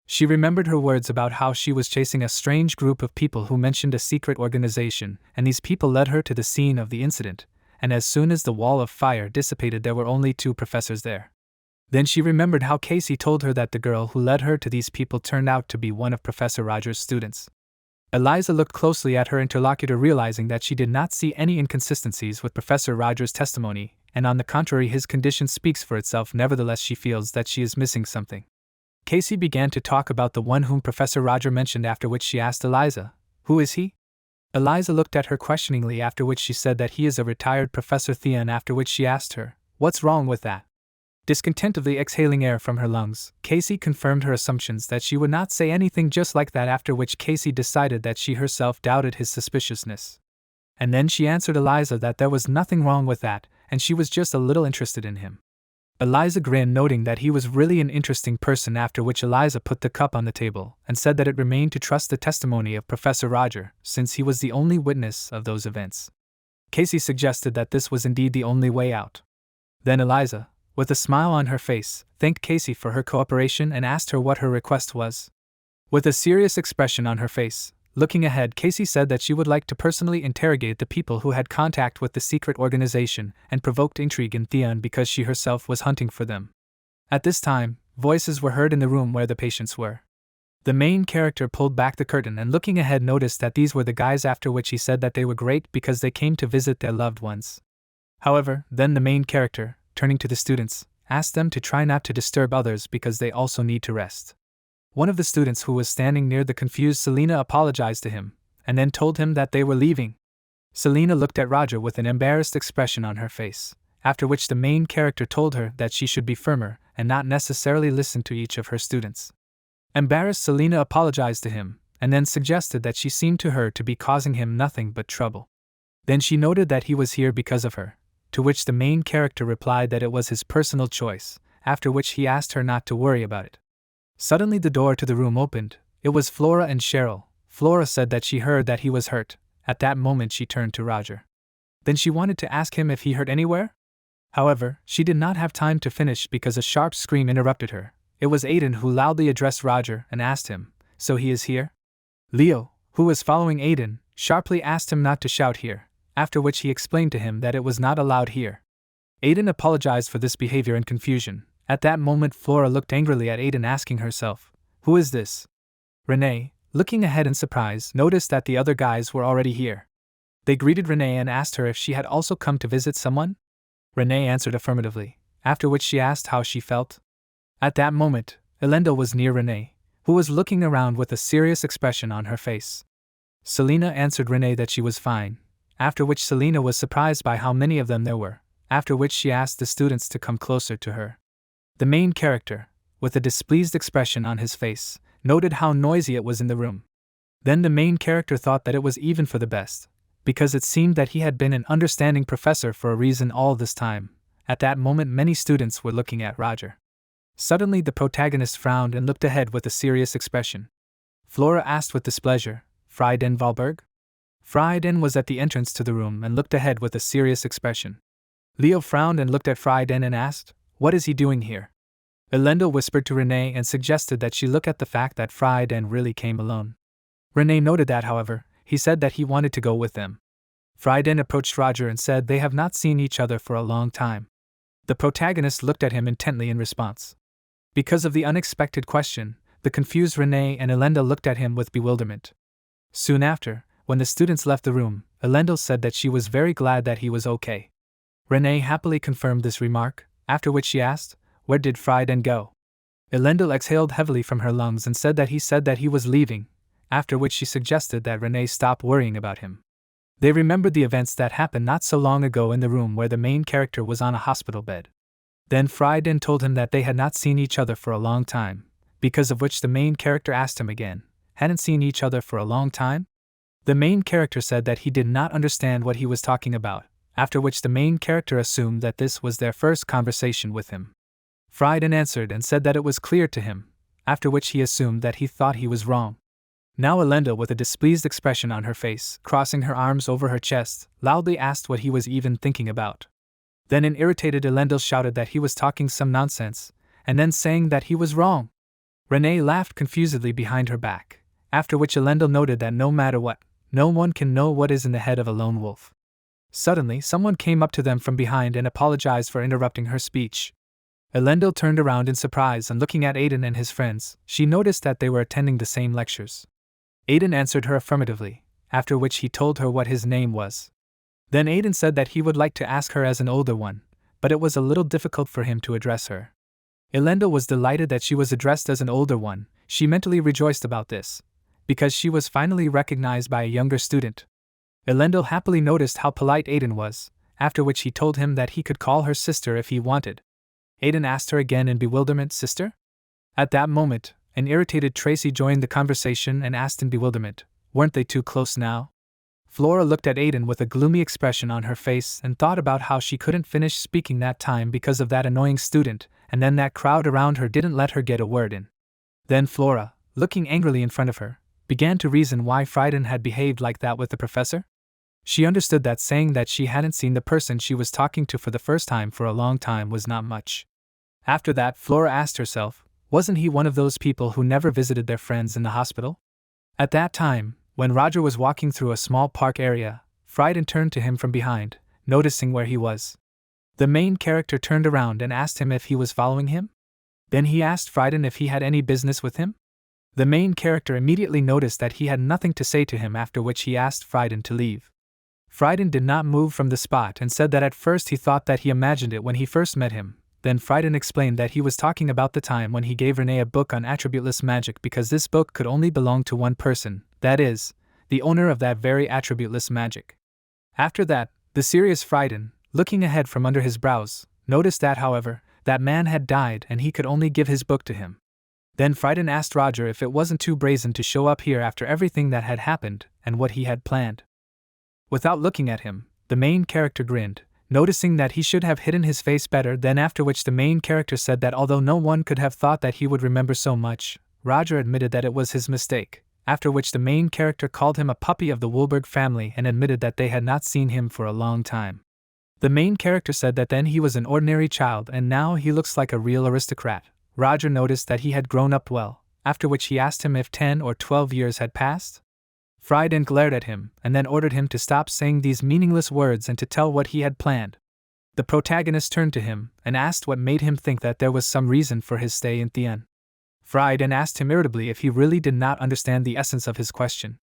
She remembered her words about how she was chasing a strange group of people who mentioned a secret organization, and these people led her to the scene of the incident, and as soon as the wall of fire dissipated there were only 2 professors there. Then she remembered how Casey told her that the girl who led her to these people turned out to be one of Professor Roger's students. Eliza looked closely at her interlocutor, realizing that she did not see any inconsistencies with Professor Roger's testimony, and on the contrary his condition speaks for itself. Nevertheless she feels that she is missing something. Casey began to talk about the one whom Professor Roger mentioned, after which she asked Eliza, "Who is he?" Eliza looked at her questioningly, after which she said that he is a retired Professor Theon, after which she asked her, "What's wrong with that?" Discontentedly exhaling air from her lungs, Casey confirmed her assumptions that she would not say anything just like that, after which Casey decided that she herself doubted his suspiciousness. And then she answered Eliza that there was nothing wrong with that, and she was just a little interested in him. Eliza grinned, noting that he was really an interesting person, after which Eliza put the cup on the table and said that it remained to trust the testimony of Professor Roger, since he was the only witness of those events. Casey suggested that this was indeed the only way out. Then Eliza, with a smile on her face, thanked Casey for her cooperation and asked her what her request was. With a serious expression on her face, looking ahead, Casey said that she would like to personally interrogate the people who had contact with the secret organization and provoked intrigue in Theon, because she herself was hunting for them. At this time, voices were heard in the room where the patients were. The main character pulled back the curtain and looking ahead noticed that these were the guys, after which he said that they were great because they came to visit their loved ones. However, then the main character, turning to the students, asked them to try not to disturb others because they also need to rest. One of the students who was standing near the confused Selena apologized to him, and then told him that they were leaving. Selena looked at Roger with an embarrassed expression on her face, after which the main character told her that she should be firmer and not necessarily listen to each of her students. Embarrassed, Selena apologized to him, and then suggested that she seemed to her to be causing him nothing but trouble. Then she noted that he was here because of her, to which the main character replied that it was his personal choice, after which he asked her not to worry about it. Suddenly the door to the room opened. It was Flora and Cheryl. Flora said that she heard that he was hurt. At that moment she turned to Roger. Then she wanted to ask him if he hurt anywhere. However, she did not have time to finish because a sharp scream interrupted her. It was Aiden who loudly addressed Roger and asked him, "So he is here?" Leo, who was following Aiden, sharply asked him not to shout here, after which he explained to him that it was not allowed here. Aiden apologized for this behavior and confusion. At that moment Flora looked angrily at Aiden, asking herself, "Who is this?" Renee, looking ahead in surprise, noticed that the other guys were already here. They greeted Renee and asked her if she had also come to visit someone. Renee answered affirmatively, after which she asked how she felt. At that moment, Elenda was near Renee, who was looking around with a serious expression on her face. Selena answered Renee that she was fine, after which Selena was surprised by how many of them there were, after which she asked the students to come closer to her. The main character, with a displeased expression on his face, noted how noisy it was in the room. Then the main character thought that it was even for the best, because it seemed that he had been an understanding professor for a reason all this time. At that moment many students were looking at Roger. Suddenly the protagonist frowned and looked ahead with a serious expression. Flora asked with displeasure, "Frieden Valberg?" Frieden was at the entrance to the room and looked ahead with a serious expression. Leo frowned and looked at Frieden and asked, "What is he doing here?" Elenda whispered to Renee and suggested that she look at the fact that Frieden really came alone. Renee noted that, however, he said that he wanted to go with them. Frieden approached Roger and said they have not seen each other for a long time. The protagonist looked at him intently in response. Because of the unexpected question, the confused Renee and Elendil looked at him with bewilderment. Soon after, when the students left the room, Elendil said that she was very glad that he was okay. Renee happily confirmed this remark, after which she asked, "Where did Frieden go?" Elendil exhaled heavily from her lungs and said that he was leaving, after which she suggested that Renee stop worrying about him. They remembered the events that happened not so long ago in the room where the main character was on a hospital bed. Then Frieden told him that they had not seen each other for a long time, because of which the main character asked him again, "Hadn't seen each other for a long time?" The main character said that he did not understand what he was talking about, after which the main character assumed that this was their first conversation with him. Frieden answered and said that it was clear to him, after which he assumed that he thought he was wrong. Now Elendil, with a displeased expression on her face, crossing her arms over her chest, loudly asked what he was even thinking about. Then an irritated Elendil shouted that he was talking some nonsense, and then saying that he was wrong. Renee laughed confusedly behind her back, after which Elendil noted that no matter what, no one can know what is in the head of a lone wolf. Suddenly, someone came up to them from behind and apologized for interrupting her speech. Elendil turned around in surprise, and looking at Aiden and his friends, she noticed that they were attending the same lectures. Aiden answered her affirmatively, after which he told her what his name was. Then Aiden said that he would like to ask her as an older one, but it was a little difficult for him to address her. Elendil was delighted that she was addressed as an older one. She mentally rejoiced about this, because she was finally recognized by a younger student. Elendil happily noticed how polite Aiden was, after which he told him that he could call her sister if he wanted. Aiden asked her again in bewilderment, "Sister?" At that moment, an irritated Tracy joined the conversation and asked in bewilderment, "Weren't they too close now?" Flora looked at Aiden with a gloomy expression on her face and thought about how she couldn't finish speaking that time because of that annoying student, and then that crowd around her didn't let her get a word in. Then Flora, looking angrily in front of her, began to reason why Frieden had behaved like that with the professor. She understood that saying that she hadn't seen the person she was talking to for the first time for a long time was not much. After that, Flora asked herself, wasn't he one of those people who never visited their friends in the hospital? At that time, when Roger was walking through a small park area, Frieden turned to him from behind, noticing where he was. The main character turned around and asked him if he was following him. Then he asked Frieden if he had any business with him. The main character immediately noticed that he had nothing to say to him, after which he asked Frieden to leave. Frieden did not move from the spot and said that at first he thought that he imagined it when he first met him. Then Frieden explained that he was talking about the time when he gave Renee a book on attributeless magic, because this book could only belong to one person, that is, the owner of that very attributeless magic. After that, the serious Frieden, looking ahead from under his brows, noticed that, however, that man had died and he could only give his book to him. Then Frieden asked Roger if it wasn't too brazen to show up here after everything that had happened and what he had planned. Without looking at him, the main character grinned, noticing that he should have hidden his face better. Then after which the main character said that although no one could have thought that he would remember so much, Roger admitted that it was his mistake, after which the main character called him a puppy of the Woolberg family and admitted that they had not seen him for a long time. The main character said that then he was an ordinary child and now he looks like a real aristocrat. Roger noticed that he had grown up well, after which he asked him if 10 or 12 years had passed. Frieden glared at him and then ordered him to stop saying these meaningless words and to tell what he had planned. The protagonist turned to him and asked what made him think that there was some reason for his stay in Thien. Frieden asked him irritably if he really did not understand the essence of his question.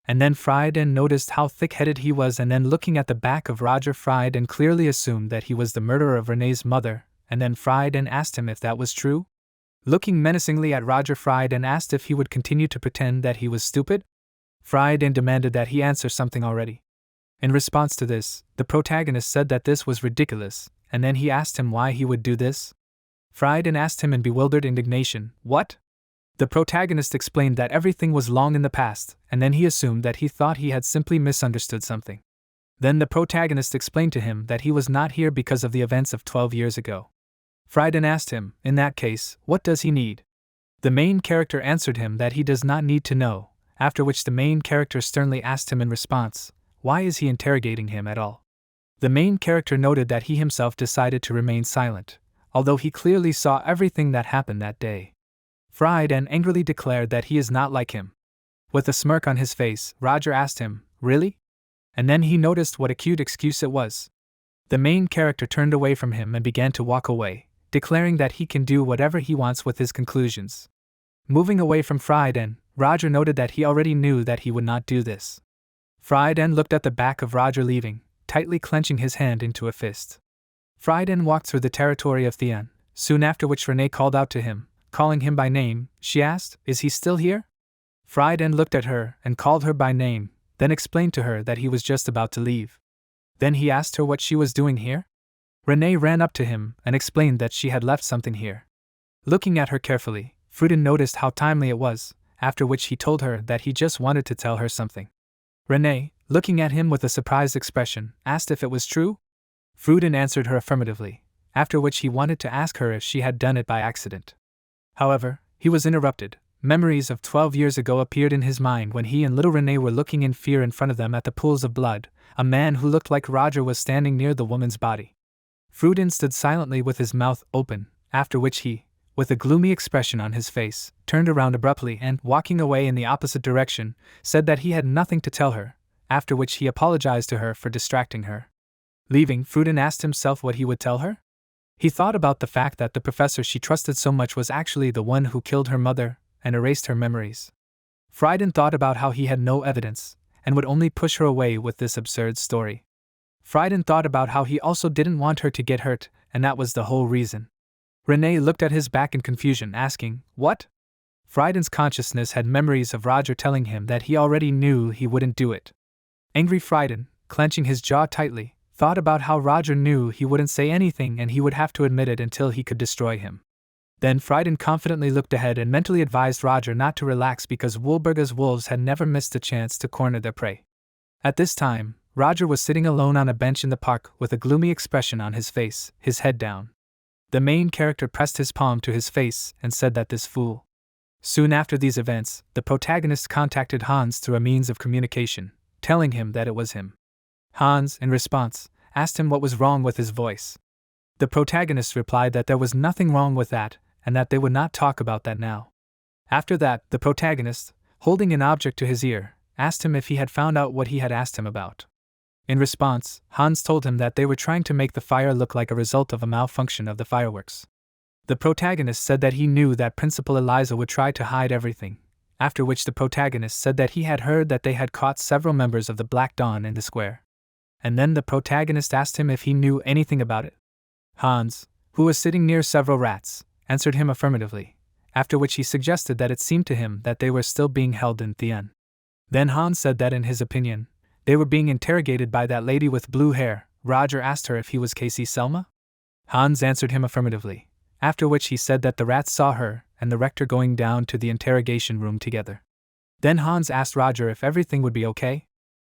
And then Frieden noticed how thick-headed he was, and then looking at the back of Roger, Frieden clearly assumed that he was the murderer of Renee's mother, and then Frieden asked him if that was true. Looking menacingly at Roger, Frieden asked if he would continue to pretend that he was stupid. Frieden demanded that he answer something already. In response to this, the protagonist said that this was ridiculous, and then he asked him why he would do this. Frieden asked him in bewildered indignation, "What?" The protagonist explained that everything was long in the past, and then he assumed that he thought he had simply misunderstood something. Then the protagonist explained to him that he was not here because of the events of 12 years ago. Frieden asked him, in that case, what does he need? The main character answered him that he does not need to know, after which the main character sternly asked him in response, why is he interrogating him at all? The main character noted that he himself decided to remain silent, although he clearly saw everything that happened that day. Frieden angrily declared that he is not like him. With a smirk on his face, Roger asked him, "Really?" And then he noticed what a cute excuse it was. The main character turned away from him and began to walk away, declaring that he can do whatever he wants with his conclusions. Moving away from Frieden, Roger noted that he already knew that he would not do this. Frieden looked at the back of Roger leaving, tightly clenching his hand into a fist. Frieden walked through the territory of Theon, soon after which Renee called out to him, calling him by name. She asked, "Is he still here?" Frieden looked at her and called her by name, then explained to her that he was just about to leave. Then he asked her what she was doing here. Renee ran up to him and explained that she had left something here. Looking at her carefully, Frieden noticed how timely it was, after which he told her that he just wanted to tell her something. Renee, looking at him with a surprised expression, asked if it was true. Frieden answered her affirmatively, after which he wanted to ask her if she had done it by accident. However, he was interrupted. Memories of 12 years ago appeared in his mind when he and little Renee were looking in fear in front of them at the pools of blood. A man who looked like Roger was standing near the woman's body. Frieden stood silently with his mouth open, after which he, with a gloomy expression on his face, turned around abruptly and, walking away in the opposite direction, said that he had nothing to tell her, after which he apologized to her for distracting her. Leaving, Frieden asked himself what he would tell her. He thought about the fact that the professor she trusted so much was actually the one who killed her mother and erased her memories. Frieden thought about how he had no evidence, and would only push her away with this absurd story. Frieden thought about how he also didn't want her to get hurt, and that was the whole reason. Renee looked at his back in confusion, asking, "What?" Frieden's consciousness had memories of Roger telling him that he already knew he wouldn't do it. Angry Frieden, clenching his jaw tightly, thought about how Roger knew he wouldn't say anything and he would have to admit it until he could destroy him. Then Frieden confidently looked ahead and mentally advised Roger not to relax because Wolberga's wolves had never missed a chance to corner their prey. At this time, Roger was sitting alone on a bench in the park with a gloomy expression on his face, his head down. The main character pressed his palm to his face and said that this fool. Soon after these events, the protagonist contacted Hans through a means of communication, telling him that it was him. Hans, in response, asked him what was wrong with his voice. The protagonist replied that there was nothing wrong with that, and that they would not talk about that now. After that, the protagonist, holding an object to his ear, asked him if he had found out what he had asked him about. In response, Hans told him that they were trying to make the fire look like a result of a malfunction of the fireworks. The protagonist said that he knew that Principal Eliza would try to hide everything, after which the protagonist said that he had heard that they had caught several members of the Black Dawn in the square. And then the protagonist asked him if he knew anything about it. Hans, who was sitting near several rats, answered him affirmatively, after which he suggested that it seemed to him that they were still being held in Thien. Then Hans said that in his opinion, they were being interrogated by that lady with blue hair. Roger asked her if he was Casey Selma. Hans answered him affirmatively, after which he said that the rats saw her and the rector going down to the interrogation room together. Then Hans asked Roger if everything would be okay.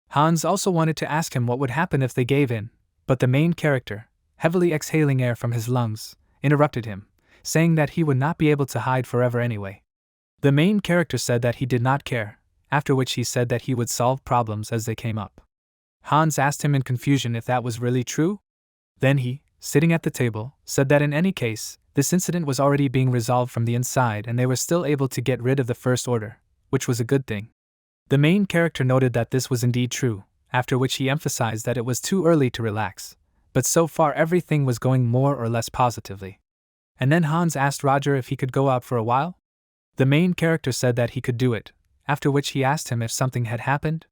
Hans also wanted to ask him what would happen if they gave in, but the main character, heavily exhaling air from his lungs, interrupted him, saying that he would not be able to hide forever anyway. The main character said that he did not care, after which he said that he would solve problems as they came up. Hans asked him in confusion if that was really true. Then he, sitting at the table, said that in any case, this incident was already being resolved from the inside and they were still able to get rid of the First Order, which was a good thing. The main character noted that this was indeed true, after which he emphasized that it was too early to relax, but so far everything was going more or less positively. And then Hans asked Roger if he could go out for a while. The main character said that he could do it, after which he asked him if something had happened.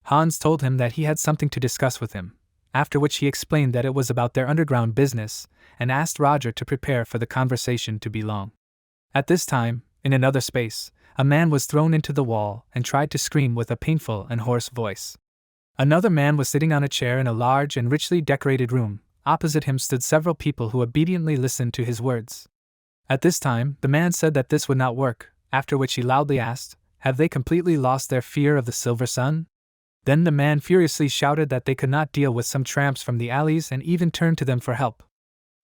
Hans told him that he had something to discuss with him, after which he explained that it was about their underground business, and asked Roger to prepare for the conversation to be long. At this time, in another space, a man was thrown into the wall and tried to scream with a painful and hoarse voice. Another man was sitting on a chair in a large and richly decorated room. Opposite him stood several people who obediently listened to his words. At this time, the man said that this would not work, after which he loudly asked, "Have they completely lost their fear of the Silver Sun?" Then the man furiously shouted that they could not deal with some tramps from the alleys and even turned to them for help.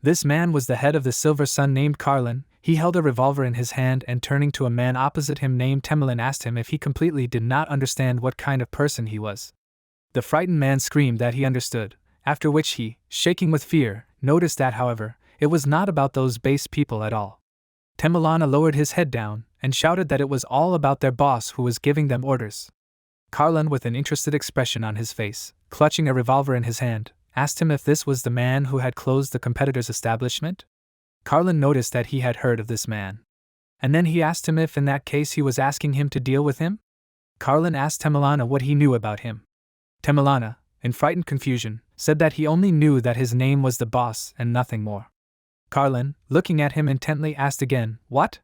This man was the head of the Silver Sun named Carlin. He held a revolver in his hand and turning to a man opposite him named Temelin asked him if he completely did not understand what kind of person he was. The frightened man screamed that he understood, after which he, shaking with fear, noticed that, however, it was not about those base people at all. Temelana lowered his head down and shouted that it was all about their boss who was giving them orders. Carlin, with an interested expression on his face, clutching a revolver in his hand, asked him if this was the man who had closed the competitor's establishment. Carlin noticed that he had heard of this man. And then he asked him if in that case he was asking him to deal with him. Carlin asked Temelana what he knew about him. Temelana, in frightened confusion, said that he only knew that his name was the boss and nothing more. Carlin, looking at him intently, asked again, "What?"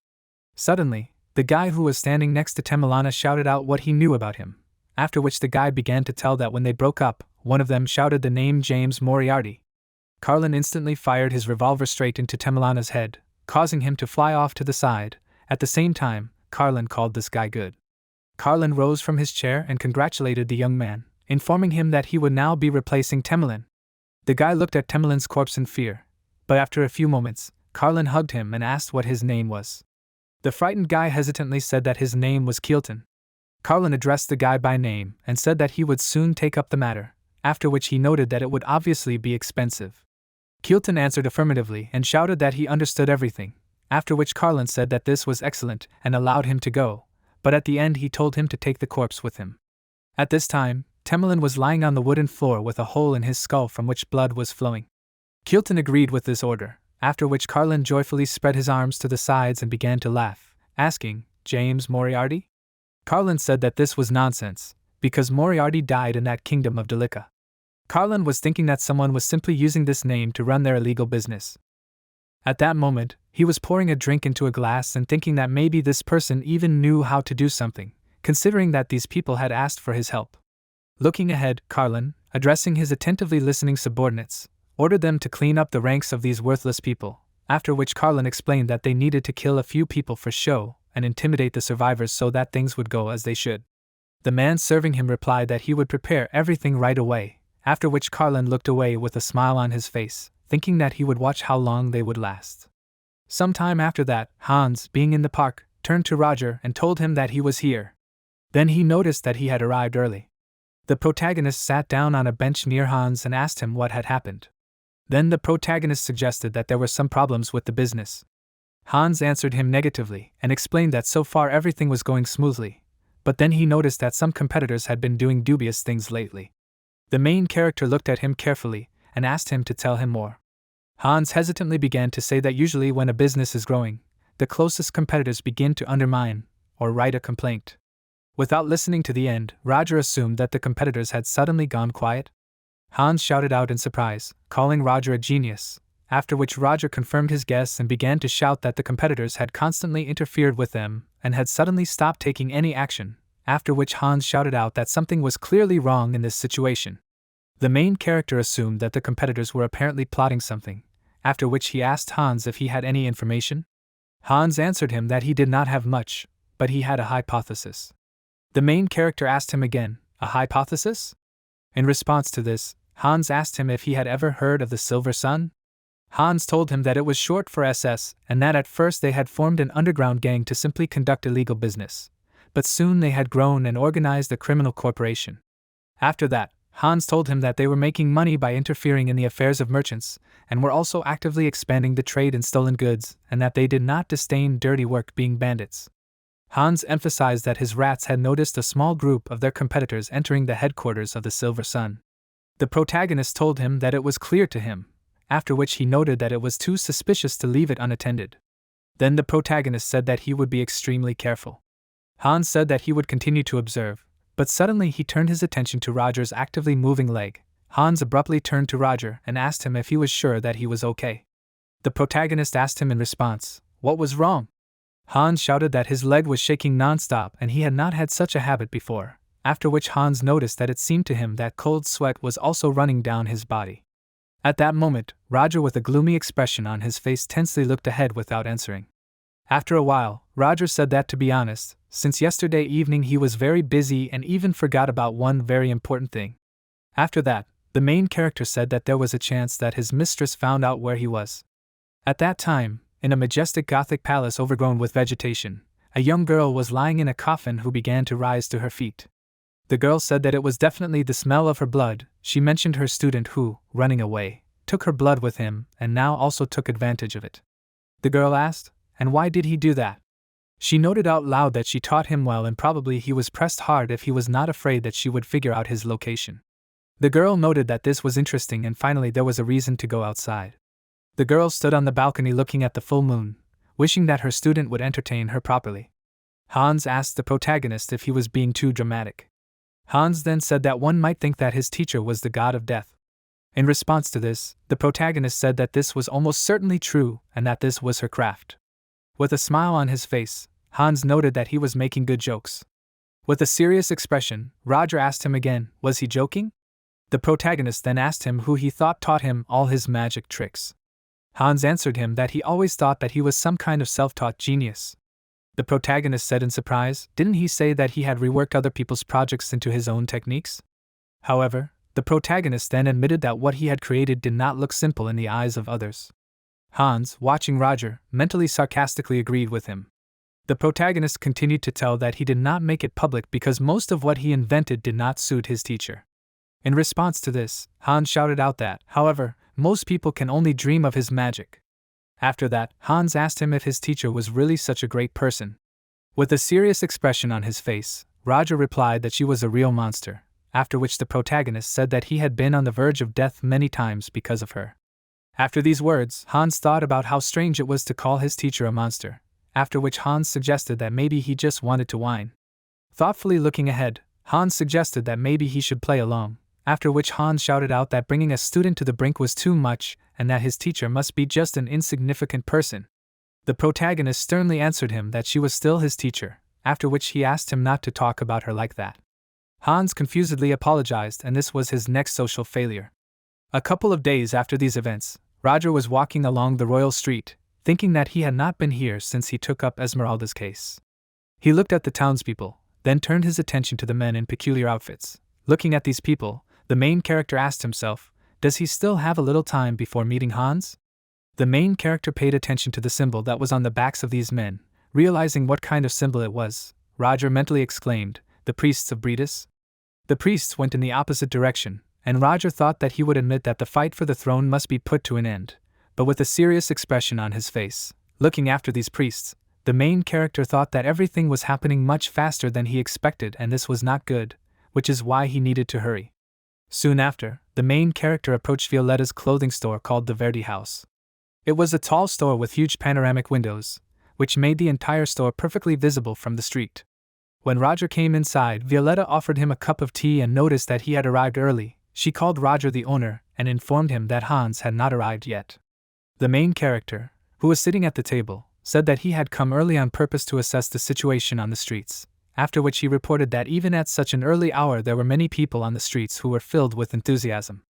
Suddenly, the guy who was standing next to Temelana shouted out what he knew about him, after which the guy began to tell that when they broke up, one of them shouted the name James Moriarty. Carlin instantly fired his revolver straight into Temelana's head, causing him to fly off to the side. At the same time, Carlin called this guy good. Carlin rose from his chair and congratulated the young man, informing him that he would now be replacing Temelin. The guy looked at Temelin's corpse in fear, but after a few moments, Carlin hugged him and asked what his name was. The frightened guy hesitantly said that his name was Keelton. Carlin addressed the guy by name and said that he would soon take up the matter, after which he noted that it would obviously be expensive. Keelton answered affirmatively and shouted that he understood everything, after which Carlin said that this was excellent and allowed him to go, but at the end he told him to take the corpse with him. At this time, Temelin was lying on the wooden floor with a hole in his skull from which blood was flowing. Keelton agreed with this order, after which Carlin joyfully spread his arms to the sides and began to laugh, asking, "James Moriarty?" Carlin said that this was nonsense, because Moriarty died in that kingdom of Delica. Carlin was thinking that someone was simply using this name to run their illegal business. At that moment, he was pouring a drink into a glass and thinking that maybe this person even knew how to do something, considering that these people had asked for his help. Looking ahead, Carlin, addressing his attentively listening subordinates, ordered them to clean up the ranks of these worthless people, after which Carlin explained that they needed to kill a few people for show and intimidate the survivors so that things would go as they should. The man serving him replied that he would prepare everything right away, after which Carlin looked away with a smile on his face, thinking that he would watch how long they would last. Some time after that, Hans, being in the park, turned to Roger and told him that he was here. Then he noticed that he had arrived early. The protagonist sat down on a bench near Hans and asked him what had happened. Then the protagonist suggested that there were some problems with the business. Hans answered him negatively and explained that so far everything was going smoothly, but then he noticed that some competitors had been doing dubious things lately. The main character looked at him carefully and asked him to tell him more. Hans hesitantly began to say that usually when a business is growing, the closest competitors begin to undermine or write a complaint. Without listening to the end, Roger assumed that the competitors had suddenly gone quiet. Hans shouted out in surprise, calling Roger a genius, after which Roger confirmed his guess and began to shout that the competitors had constantly interfered with them and had suddenly stopped taking any action, after which Hans shouted out that something was clearly wrong in this situation. The main character assumed that the competitors were apparently plotting something, after which he asked Hans if he had any information. Hans answered him that he did not have much, but he had a hypothesis. The main character asked him again, "A hypothesis?" In response to this, Hans asked him if he had ever heard of the Silver Sun. Hans told him that it was short for SS and that at first they had formed an underground gang to simply conduct illegal business, but soon they had grown and organized a criminal corporation. After that, Hans told him that they were making money by interfering in the affairs of merchants and were also actively expanding the trade in stolen goods and that they did not disdain dirty work being bandits. Hans emphasized that his rats had noticed a small group of their competitors entering the headquarters of the Silver Sun. The protagonist told him that it was clear to him, after which he noted that it was too suspicious to leave it unattended. Then the protagonist said that he would be extremely careful. Hans said that he would continue to observe, but suddenly he turned his attention to Roger's actively moving leg. Hans abruptly turned to Roger and asked him if he was sure that he was okay. The protagonist asked him in response, "What was wrong?" Hans shouted that his leg was shaking non-stop and he had not had such a habit before, after which Hans noticed that it seemed to him that cold sweat was also running down his body. At that moment, Roger with a gloomy expression on his face tensely looked ahead without answering. After a while, Roger said that to be honest, since yesterday evening he was very busy and even forgot about one very important thing. After that, the main character said that there was a chance that his mistress found out where he was. At that time, in a majestic Gothic palace overgrown with vegetation, a young girl was lying in a coffin who began to rise to her feet. The girl said that it was definitely the smell of her blood. She mentioned her student who, running away, took her blood with him and now also took advantage of it. The girl asked, "And why did he do that?" She noted out loud that she taught him well and probably he was pressed hard if he was not afraid that she would figure out his location. The girl noted that this was interesting and finally there was a reason to go outside. The girl stood on the balcony looking at the full moon, wishing that her student would entertain her properly. Hans asked the protagonist if he was being too dramatic. Hans then said that one might think that his teacher was the god of death. In response to this, the protagonist said that this was almost certainly true and that this was her craft. With a smile on his face, Hans noted that he was making good jokes. With a serious expression, Roger asked him again, was he joking? The protagonist then asked him who he thought taught him all his magic tricks. Hans answered him that he always thought that he was some kind of self-taught genius. The protagonist said in surprise, didn't he say that he had reworked other people's projects into his own techniques? However, the protagonist then admitted that what he had created did not look simple in the eyes of others. Hans, watching Roger, mentally sarcastically agreed with him. The protagonist continued to tell that he did not make it public because most of what he invented did not suit his teacher. In response to this, Hans shouted out that, however, most people can only dream of his magic. After that, Hans asked him if his teacher was really such a great person. With a serious expression on his face, Roger replied that she was a real monster, after which the protagonist said that he had been on the verge of death many times because of her. After these words, Hans thought about how strange it was to call his teacher a monster, after which Hans suggested that maybe he just wanted to whine. Thoughtfully looking ahead, Hans suggested that maybe he should play along, after which Hans shouted out that bringing a student to the brink was too much and that his teacher must be just an insignificant person. The protagonist sternly answered him that she was still his teacher, after which he asked him not to talk about her like that. Hans confusedly apologized and this was his next social failure. A couple of days after these events, Roger was walking along the royal street, thinking that he had not been here since he took up Esmeralda's case. He looked at the townspeople, then turned his attention to the men in peculiar outfits. Looking at these people, the main character asked himself, does he still have a little time before meeting Hans? The main character paid attention to the symbol that was on the backs of these men. Realizing what kind of symbol it was, Roger mentally exclaimed, the priests of Bredis? The priests went in the opposite direction, and Roger thought that he would admit that the fight for the throne must be put to an end, but with a serious expression on his face. Looking after these priests, the main character thought that everything was happening much faster than he expected and this was not good, which is why he needed to hurry. Soon after, the main character approached Violetta's clothing store called the Verdi House. It was a tall store with huge panoramic windows, which made the entire store perfectly visible from the street. When Roger came inside, Violetta offered him a cup of tea and noticed that he had arrived early. She called Roger the owner and informed him that Hans had not arrived yet. The main character, who was sitting at the table, said that he had come early on purpose to assess the situation on the streets, after which he reported that even at such an early hour there were many people on the streets who were filled with enthusiasm.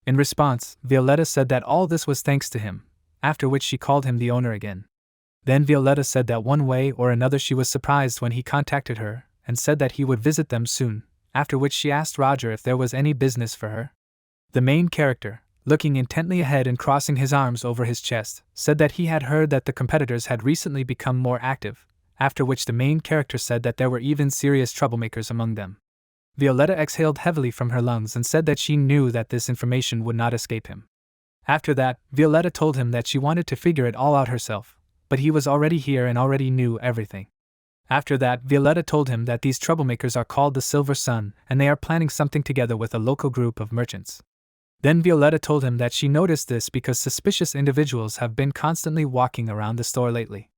In response, Violetta said that all this was thanks to him, after which she called him the owner again. Then Violetta said that one way or another she was surprised when he contacted her, and said that he would visit them soon, after which she asked Roger if there was any business for her. The main character, looking intently ahead and crossing his arms over his chest, said that he had heard that the competitors had recently become more active, after which the main character said that there were even serious troublemakers among them. Violetta exhaled heavily from her lungs and said that she knew that this information would not escape him. After that, Violetta told him that she wanted to figure it all out herself, but he was already here and already knew everything. After that, Violetta told him that these troublemakers are called the Silver Sun and they are planning something together with a local group of merchants. Then Violetta told him that she noticed this because suspicious individuals have been constantly walking around the store lately.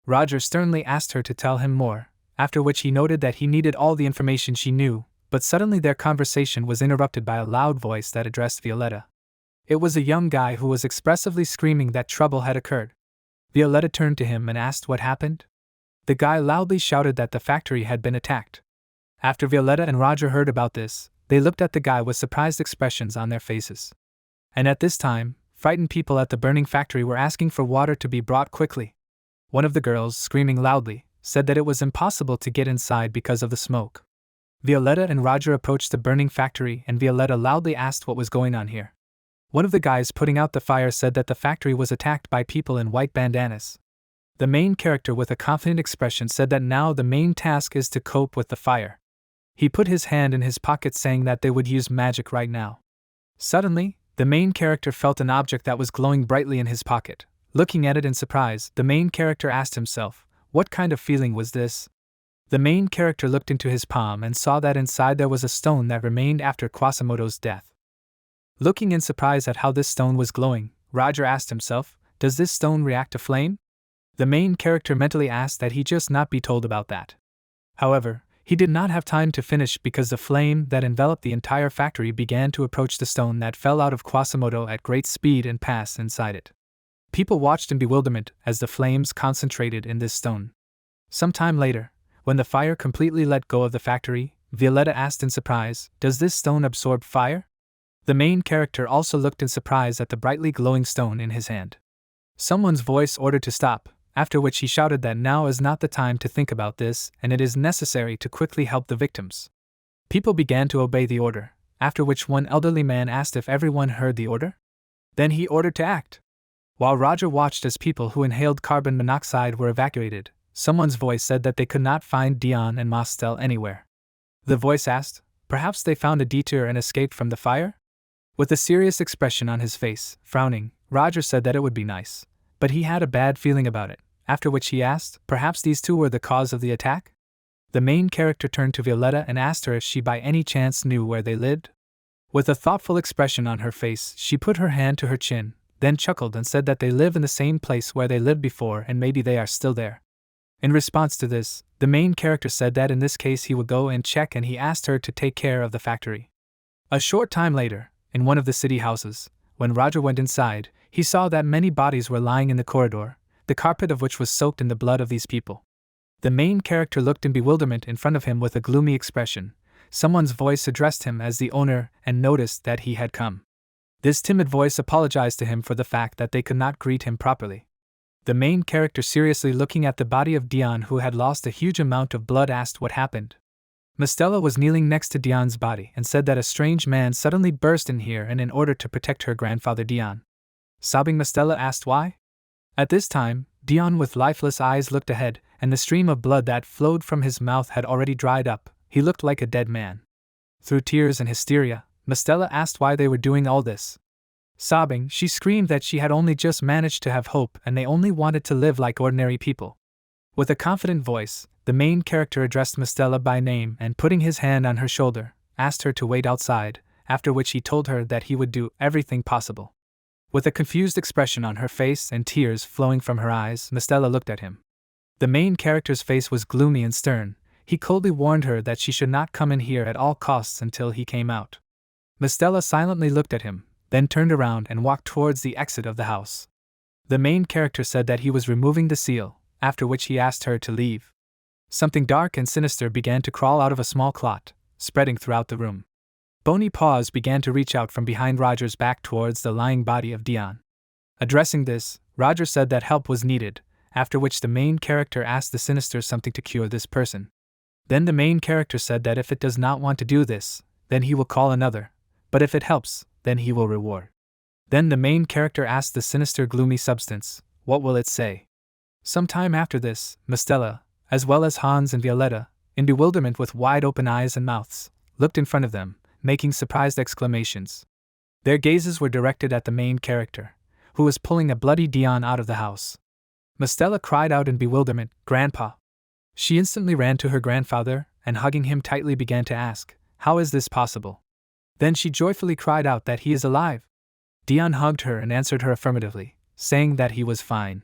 Roger sternly asked her to tell him more, after which he noted that he needed all the information she knew, but suddenly their conversation was interrupted by a loud voice that addressed Violetta. It was a young guy who was expressively screaming that trouble had occurred. Violetta turned to him and asked what happened. The guy loudly shouted that the factory had been attacked. After Violetta and Roger heard about this, they looked at the guy with surprised expressions on their faces. And at this time, frightened people at the burning factory were asking for water to be brought quickly. One of the girls, screaming loudly, said that it was impossible to get inside because of the smoke. Violetta and Roger approached the burning factory and Violetta loudly asked what was going on here. One of the guys putting out the fire said that the factory was attacked by people in white bandanas. The main character with a confident expression said that now the main task is to cope with the fire. He put his hand in his pocket saying that they would use magic right now. Suddenly, the main character felt an object that was glowing brightly in his pocket. Looking at it in surprise, the main character asked himself, What kind of feeling was this? The main character looked into his palm and saw that inside there was a stone that remained after Quasimodo's death. Looking in surprise at how this stone was glowing, Roger asked himself, does this stone react to flame? The main character mentally asked that he just not be told about that. However, he did not have time to finish because the flame that enveloped the entire factory began to approach the stone that fell out of Quasimodo at great speed and pass inside it. People watched in bewilderment as the flames concentrated in this stone. Some time later, when the fire completely let go of the factory, Violetta asked in surprise, does this stone absorb fire? The main character also looked in surprise at the brightly glowing stone in his hand. Someone's voice ordered to stop, after which he shouted that now is not the time to think about this and it is necessary to quickly help the victims. People began to obey the order, after which one elderly man asked if everyone heard the order. Then he ordered to act. While Roger watched as people who inhaled carbon monoxide were evacuated, someone's voice said that they could not find Dion and Mostel anywhere. The voice asked, perhaps they found a detour and escaped from the fire? With a serious expression on his face, frowning, Roger said that it would be nice, but he had a bad feeling about it, after which he asked, perhaps these two were the cause of the attack? The main character turned to Violetta and asked her if she by any chance knew where they lived. With a thoughtful expression on her face, she put her hand to her chin, then chuckled and said that they live in the same place where they lived before and maybe they are still there. In response to this, the main character said that in this case he would go and check and he asked her to take care of the factory. A short time later, in one of the city houses, when Roger went inside, he saw that many bodies were lying in the corridor, the carpet of which was soaked in the blood of these people. The main character looked in bewilderment in front of him with a gloomy expression. Someone's voice addressed him as the owner and noticed that he had come. This timid voice apologized to him for the fact that they could not greet him properly. The main character, seriously looking at the body of Dion who had lost a huge amount of blood, asked what happened. Mostella was kneeling next to Dion's body and said that a strange man suddenly burst in here and in order to protect her grandfather Dion. Sobbing, Mostella asked why? At this time, Dion with lifeless eyes looked ahead, and the stream of blood that flowed from his mouth had already dried up. He looked like a dead man. Through tears and hysteria, Mostella asked why they were doing all this. Sobbing, she screamed that she had only just managed to have hope and they only wanted to live like ordinary people. With a confident voice, the main character addressed Mostella by name and, putting his hand on her shoulder, asked her to wait outside, after which he told her that he would do everything possible. With a confused expression on her face and tears flowing from her eyes, Mostella looked at him. The main character's face was gloomy and stern. He coldly warned her that she should not come in here at all costs until he came out. Mostella silently looked at him, then turned around and walked towards the exit of the house. The main character said that he was removing the seal, after which he asked her to leave. Something dark and sinister began to crawl out of a small clot, spreading throughout the room. Bony paws began to reach out from behind Roger's back towards the lying body of Dion. Addressing this, Roger said that help was needed, after which the main character asked the sinister something to cure this person. Then the main character said that if it does not want to do this, then he will call another, but if it helps, then he will reward. Then the main character asked the sinister gloomy substance, what will it say? Some time after this, Mostella, as well as Hans and Violetta, in bewilderment with wide open eyes and mouths, looked in front of them, making surprised exclamations. Their gazes were directed at the main character, who was pulling a bloody Dion out of the house. Mostella cried out in bewilderment, "Grandpa!" She instantly ran to her grandfather, and hugging him tightly began to ask, "How is this possible?" Then she joyfully cried out that he is alive. Dion hugged her and answered her affirmatively, saying that he was fine.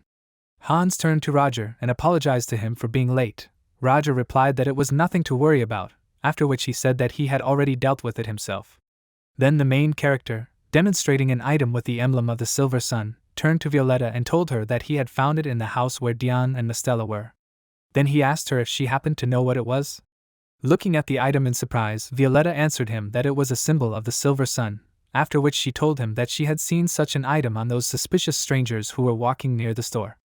Hans turned to Roger and apologized to him for being late. Roger replied that it was nothing to worry about, after which he said that he had already dealt with it himself. Then the main character, demonstrating an item with the emblem of the silver sun, turned to Violetta and told her that he had found it in the house where Dion and Mostella were. Then he asked her if she happened to know what it was. Looking at the item in surprise, Violetta answered him that it was a symbol of the silver sun, after which she told him that she had seen such an item on those suspicious strangers who were walking near the store.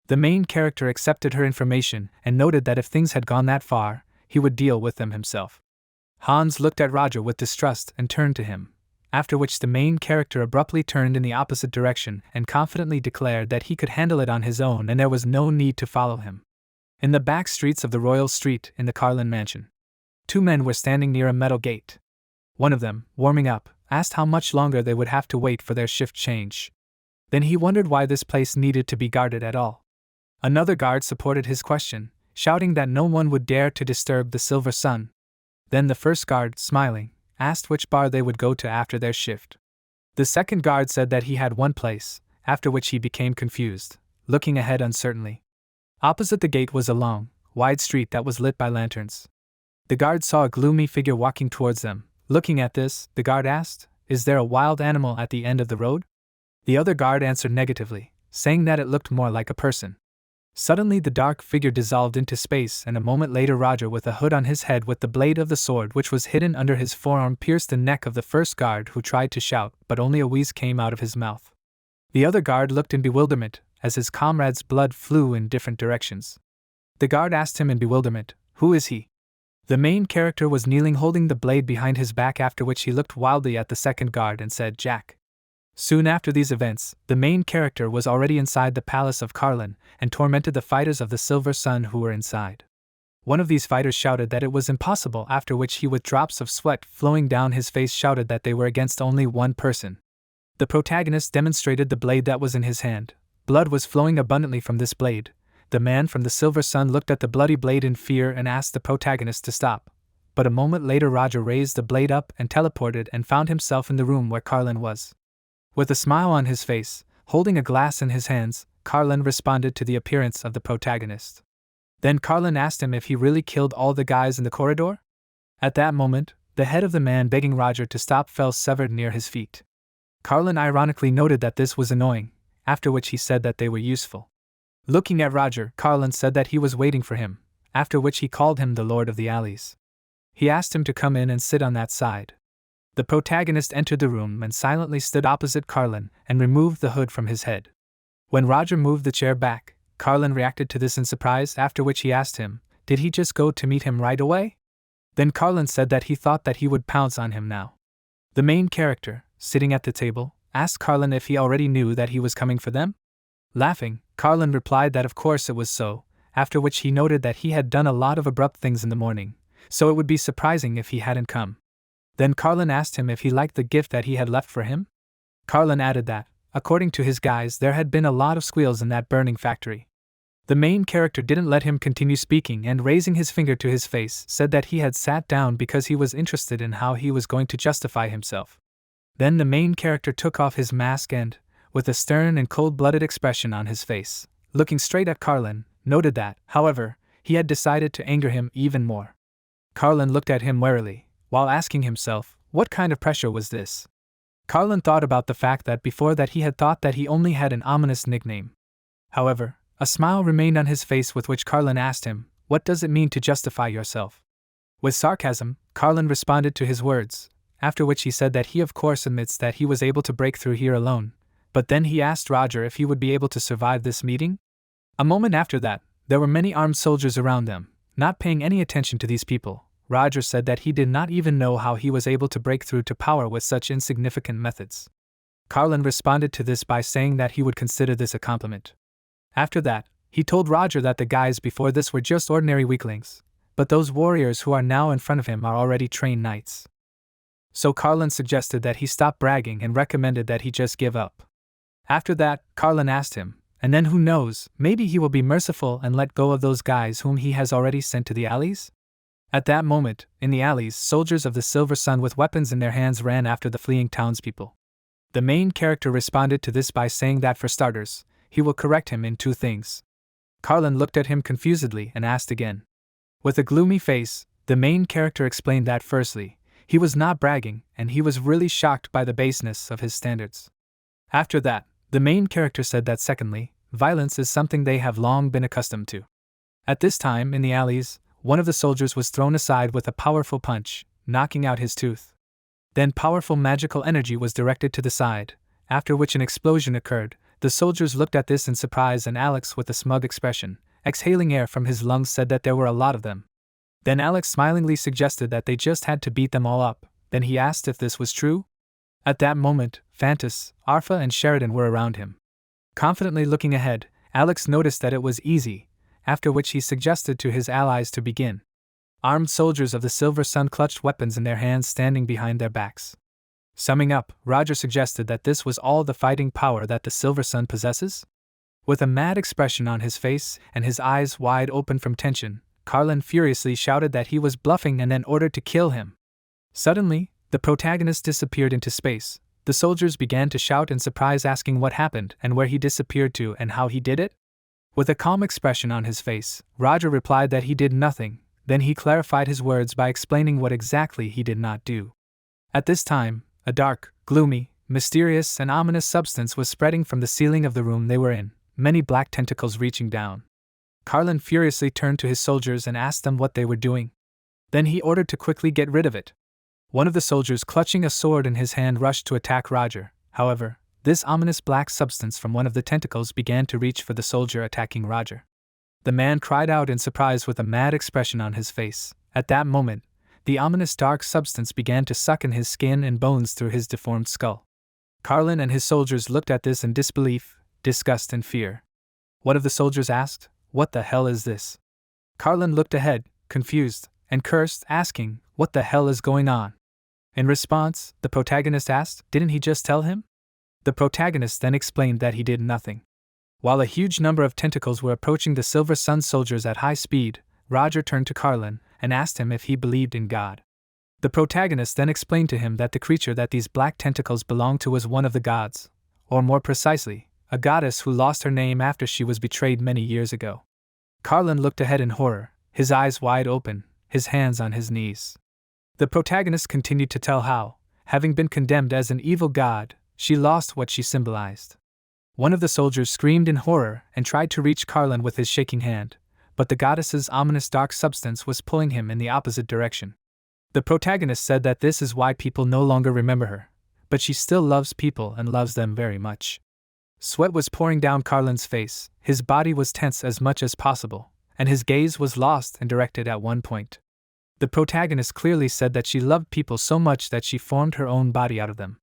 The main character accepted her information and noted that if things had gone that far, he would deal with them himself. Hans looked at Roger with distrust and turned to him, after which the main character abruptly turned in the opposite direction and confidently declared that he could handle it on his own and there was no need to follow him. In the back streets of the Royal Street in the Carlin mansion, two men were standing near a metal gate. One of them, warming up, asked how much longer they would have to wait for their shift change. Then he wondered why this place needed to be guarded at all. Another guard supported his question, shouting that no one would dare to disturb the Silver Sun. Then the first guard, smiling, asked which bar they would go to after their shift. The second guard said that he had one place, after which he became confused, looking ahead uncertainly. Opposite the gate was a long, wide street that was lit by lanterns. The guard saw a gloomy figure walking towards them. Looking at this, the guard asked, "Is there a wild animal at the end of the road?" The other guard answered negatively, saying that it looked more like a person. Suddenly the dark figure dissolved into space, and a moment later Roger, with a hood on his head with the blade of the sword which was hidden under his forearm, pierced the neck of the first guard, who tried to shout, but only a wheeze came out of his mouth. The other guard looked in bewilderment, as his comrade's blood flew in different directions. The guard asked him in bewilderment, "Who is he?" The main character was kneeling holding the blade behind his back, after which he looked wildly at the second guard and said, "Jack." Soon after these events, the main character was already inside the palace of Carlin and tormented the fighters of the Silver Sun who were inside. One of these fighters shouted that it was impossible, after which he, with drops of sweat flowing down his face, shouted that they were against only one person. The protagonist demonstrated the blade that was in his hand. Blood was flowing abundantly from this blade. The man from the Silver Sun looked at the bloody blade in fear and asked the protagonist to stop. But a moment later Roger raised the blade up and teleported and found himself in the room where Carlin was. With a smile on his face, holding a glass in his hands, Carlin responded to the appearance of the protagonist. Then Carlin asked him if he really killed all the guys in the corridor? At that moment, the head of the man begging Roger to stop fell severed near his feet. Carlin ironically noted that this was annoying, after which he said that they were useful. Looking at Roger, Carlin said that he was waiting for him, after which he called him the Lord of the Alleys. He asked him to come in and sit on that side. The protagonist entered the room and silently stood opposite Carlin and removed the hood from his head. When Roger moved the chair back, Carlin reacted to this in surprise, after which he asked him, did he just go to meet him right away? Then Carlin said that he thought that he would pounce on him now. The main character, sitting at the table, asked Carlin if he already knew that he was coming for them. Laughing, Carlin replied that of course it was so, after which he noted that he had done a lot of abrupt things in the morning, so it would be surprising if he hadn't come. Then Carlin asked him if he liked the gift that he had left for him. Carlin added that, according to his guys, there had been a lot of squeals in that burning factory. The main character didn't let him continue speaking and, raising his finger to his face, said that he had sat down because he was interested in how he was going to justify himself. Then the main character took off his mask and, with a stern and cold-blooded expression on his face, looking straight at Carlin, noted that, however, he had decided to anger him even more. Carlin looked at him warily, while asking himself, what kind of pressure was this? Carlin thought about the fact that before that he had thought that he only had an ominous nickname. However, a smile remained on his face, with which Carlin asked him, what does it mean to justify yourself? With sarcasm, Carlin responded to his words, after which he said that he of course admits that he was able to break through here alone. But then he asked Roger if he would be able to survive this meeting. A moment after that, there were many armed soldiers around them. Not paying any attention to these people, Roger said that he did not even know how he was able to break through to power with such insignificant methods. Carlin responded to this by saying that he would consider this a compliment. After that, he told Roger that the guys before this were just ordinary weaklings, but those warriors who are now in front of him are already trained knights. So Carlin suggested that he stop bragging and recommended that he just give up. After that, Carlin asked him, and then who knows, maybe he will be merciful and let go of those guys whom he has already sent to the alleys? At that moment, in the alleys, soldiers of the Silver Sun with weapons in their hands ran after the fleeing townspeople. The main character responded to this by saying that for starters, he will correct him in two things. Carlin looked at him confusedly and asked again. With a gloomy face, the main character explained that firstly, he was not bragging and he was really shocked by the baseness of his standards. After that, the main character said that secondly, violence is something they have long been accustomed to. At this time, in the alleys, one of the soldiers was thrown aside with a powerful punch, knocking out his tooth. Then powerful magical energy was directed to the side, after which an explosion occurred. The soldiers looked at this in surprise, and Alex, with a smug expression, exhaling air from his lungs, said that there were a lot of them. Then Alex smilingly suggested that they just had to beat them all up. Then he asked if this was true. At that moment, Fantas, Arfa and Sheridan were around him. Confidently looking ahead, Alex noticed that it was easy, after which he suggested to his allies to begin. Armed soldiers of the Silver Sun clutched weapons in their hands, standing behind their backs. Summing up, Roger suggested that this was all the fighting power that the Silver Sun possesses. With a mad expression on his face and his eyes wide open from tension, Carlin furiously shouted that he was bluffing and then ordered to kill him. Suddenly, the protagonist disappeared into space. The soldiers began to shout in surprise, asking what happened and where he disappeared to and how he did it. With a calm expression on his face, Roger replied that he did nothing. Then he clarified his words by explaining what exactly he did not do. At this time, a dark, gloomy, mysterious and ominous substance was spreading from the ceiling of the room they were in, many black tentacles reaching down. Carlin furiously turned to his soldiers and asked them what they were doing. Then he ordered to quickly get rid of it. One of the soldiers, clutching a sword in his hand, rushed to attack Roger. However, this ominous black substance from one of the tentacles began to reach for the soldier attacking Roger. The man cried out in surprise with a mad expression on his face. At that moment, the ominous dark substance began to suck in his skin and bones through his deformed skull. Carlin and his soldiers looked at this in disbelief, disgust and fear. One of the soldiers asked, "What the hell is this?" Carlin looked ahead, confused, and cursed, asking, "What the hell is going on?" In response, the protagonist asked, "Didn't he just tell him?" The protagonist then explained that he did nothing. While a huge number of tentacles were approaching the Silver Sun soldiers at high speed, Roger turned to Carlin and asked him if he believed in God. The protagonist then explained to him that the creature that these black tentacles belonged to was one of the gods, or more precisely, a goddess who lost her name after she was betrayed many years ago. Carlin looked ahead in horror, his eyes wide open, his hands on his knees. The protagonist continued to tell how, having been condemned as an evil god, she lost what she symbolized. One of the soldiers screamed in horror and tried to reach Carlin with his shaking hand, but the goddess's ominous dark substance was pulling him in the opposite direction. The protagonist said that this is why people no longer remember her, but she still loves people and loves them very much. Sweat was pouring down Carlin's face, his body was tense as much as possible, and his gaze was lost and directed at one point. The protagonist clearly said that she loved people so much that she formed her own body out of them.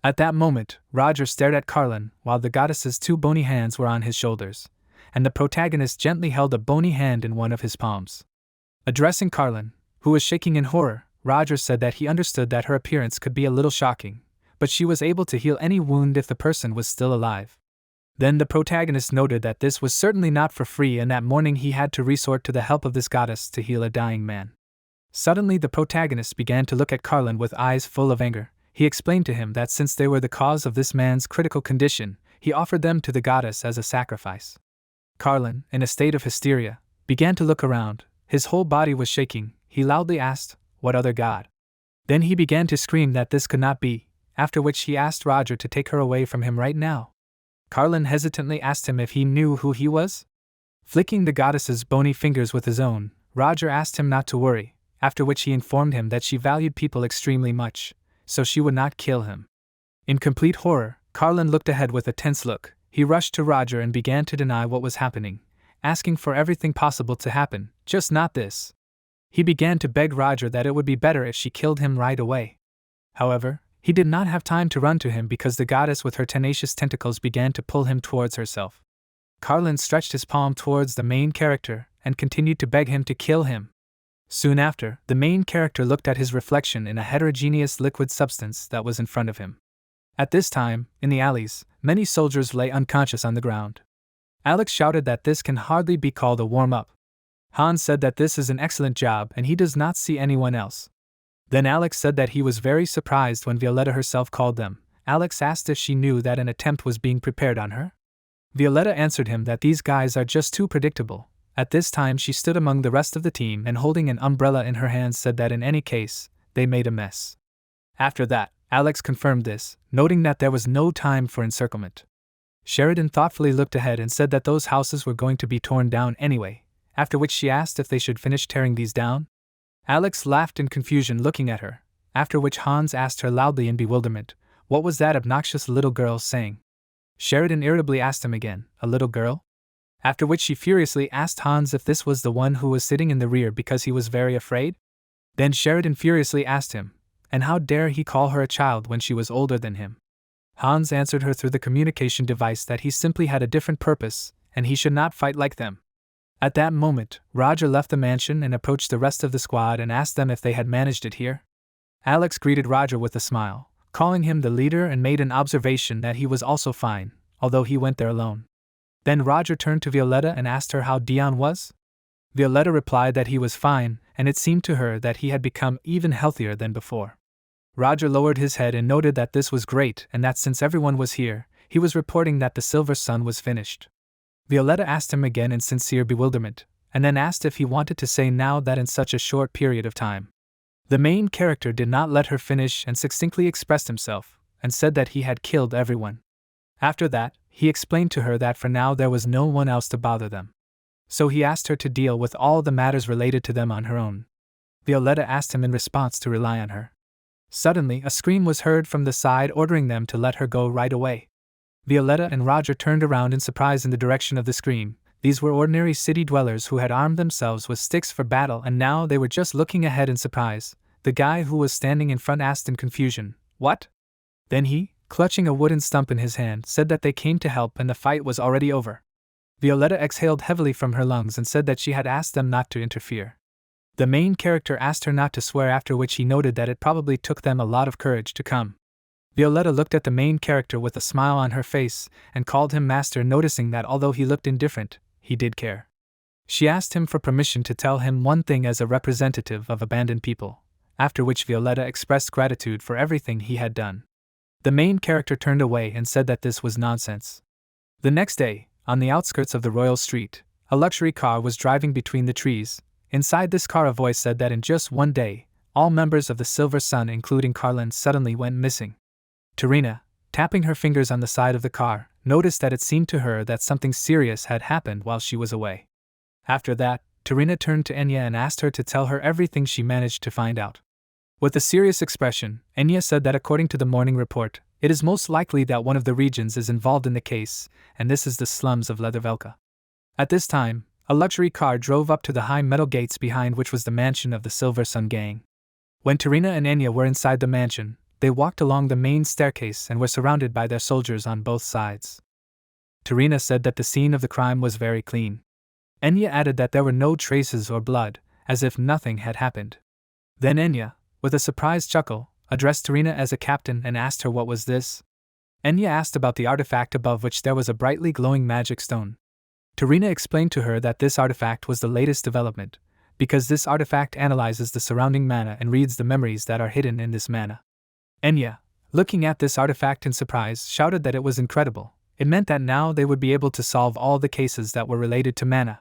At that moment, Roger stared at Carlin while the goddess's two bony hands were on his shoulders, and the protagonist gently held a bony hand in one of his palms. Addressing Carlin, who was shaking in horror, Roger said that he understood that her appearance could be a little shocking, but she was able to heal any wound if the person was still alive. Then the protagonist noted that this was certainly not for free, and that morning he had to resort to the help of this goddess to heal a dying man. Suddenly the protagonist began to look at Carlin with eyes full of anger. He explained to him that since they were the cause of this man's critical condition, he offered them to the goddess as a sacrifice. Carlin, in a state of hysteria, began to look around. His whole body was shaking. He loudly asked, "What other god?" Then he began to scream that this could not be, after which he asked Roger to take her away from him right now. Carlin hesitantly asked him if he knew who he was. Flicking the goddess's bony fingers with his own, Roger asked him not to worry, after which he informed him that she valued people extremely much, so she would not kill him. In complete horror, Carlin looked ahead with a tense look. He rushed to Roger and began to deny what was happening, asking for everything possible to happen, just not this. He began to beg Roger that it would be better if she killed him right away. However, he did not have time to run to him because the goddess with her tenacious tentacles began to pull him towards herself. Carlin stretched his palm towards the main character and continued to beg him to kill him. Soon after, the main character looked at his reflection in a heterogeneous liquid substance that was in front of him. At this time, in the alleys, many soldiers lay unconscious on the ground. Alex shouted that this can hardly be called a warm-up. Hans said that this is an excellent job and he does not see anyone else. Then Alex said that he was very surprised when Violetta herself called them. Alex asked if she knew that an attempt was being prepared on her. Violetta answered him that these guys are just too predictable. At this time she stood among the rest of the team and holding an umbrella in her hands said that in any case, they made a mess. After that, Alex confirmed this, noting that there was no time for encirclement. Sheridan thoughtfully looked ahead and said that those houses were going to be torn down anyway, after which she asked if they should finish tearing these down. Alex laughed in confusion looking at her, after which Hans asked her loudly in bewilderment, what was that obnoxious little girl saying? Sheridan irritably asked him again, a little girl? After which she furiously asked Hans if this was the one who was sitting in the rear because he was very afraid. Then Sheridan furiously asked him, and how dare he call her a child when she was older than him? Hans answered her through the communication device that he simply had a different purpose, and he should not fight like them. At that moment, Roger left the mansion and approached the rest of the squad and asked them if they had managed it here. Alex greeted Roger with a smile, calling him the leader and made an observation that he was also fine, although he went there alone. Then Roger turned to Violetta and asked her how Dion was. Violetta replied that he was fine, and it seemed to her that he had become even healthier than before. Roger lowered his head and noted that this was great and that since everyone was here, he was reporting that the Silver Sun was finished. Violetta asked him again in sincere bewilderment, and then asked if he wanted to say now that in such a short period of time. The main character did not let her finish and succinctly expressed himself, and said that he had killed everyone. After that, he explained to her that for now there was no one else to bother them. So he asked her to deal with all the matters related to them on her own. Violetta asked him in response to rely on her. Suddenly, a scream was heard from the side ordering them to let her go right away. Violetta and Roger turned around in surprise in the direction of the scream. These were ordinary city dwellers who had armed themselves with sticks for battle, and now they were just looking ahead in surprise. The guy who was standing in front asked in confusion, "What?" Then he, clutching a wooden stump in his hand, said that they came to help and the fight was already over. Violetta exhaled heavily from her lungs and said that she had asked them not to interfere. The main character asked her not to swear, after which he noted that it probably took them a lot of courage to come. Violetta looked at the main character with a smile on her face and called him master, noticing that although he looked indifferent, he did care. She asked him for permission to tell him one thing as a representative of abandoned people, after which Violetta expressed gratitude for everything he had done. The main character turned away and said that this was nonsense. The next day, on the outskirts of the Royal Street, a luxury car was driving between the trees. Inside this car a voice said that in just one day, all members of the Silver Sun including Carlin suddenly went missing. Tarina, tapping her fingers on the side of the car, noticed that it seemed to her that something serious had happened while she was away. After that, Tarina turned to Enya and asked her to tell her everything she managed to find out. With a serious expression, Enya said that according to the morning report, it is most likely that one of the regions is involved in the case, and this is the slums of Leathervelka. At this time, a luxury car drove up to the high metal gates behind which was the mansion of the Silver Sun gang. When Tarina and Enya were inside the mansion, they walked along the main staircase and were surrounded by their soldiers on both sides. Tarina said that the scene of the crime was very clean. Enya added that there were no traces or blood, as if nothing had happened. Then Enya, with a surprised chuckle, addressed Tarina as a captain and asked her what was this. Enya asked about the artifact above which there was a brightly glowing magic stone. Tarina explained to her that this artifact was the latest development, because this artifact analyzes the surrounding mana and reads the memories that are hidden in this mana. Enya, looking at this artifact in surprise, shouted that it was incredible. It meant that now they would be able to solve all the cases that were related to mana.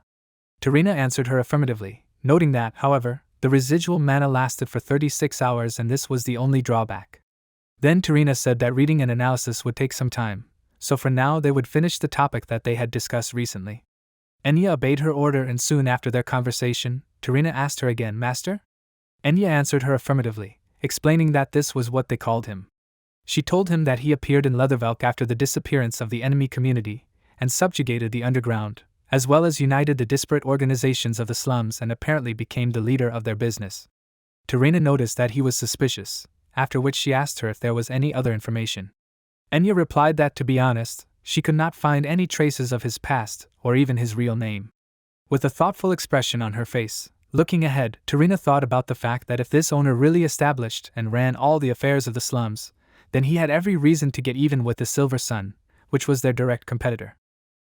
Tarina answered her affirmatively, noting that, however, the residual mana lasted for 36 hours and this was the only drawback. Then Tarina said that reading and analysis would take some time, so for now they would finish the topic that they had discussed recently. Enya obeyed her order, and soon after their conversation, Tarina asked her again, "Master?" Enya answered her affirmatively, explaining that this was what they called him. She told him that he appeared in Leathervelk after the disappearance of the enemy community, and subjugated the underground, as well as united the disparate organizations of the slums and apparently became the leader of their business. Tarina noticed that he was suspicious, after which she asked her if there was any other information. Enya replied that, to be honest, she could not find any traces of his past, or even his real name. With a thoughtful expression on her face, looking ahead, Tarina thought about the fact that if this owner really established and ran all the affairs of the slums, then he had every reason to get even with the Silver Sun, which was their direct competitor.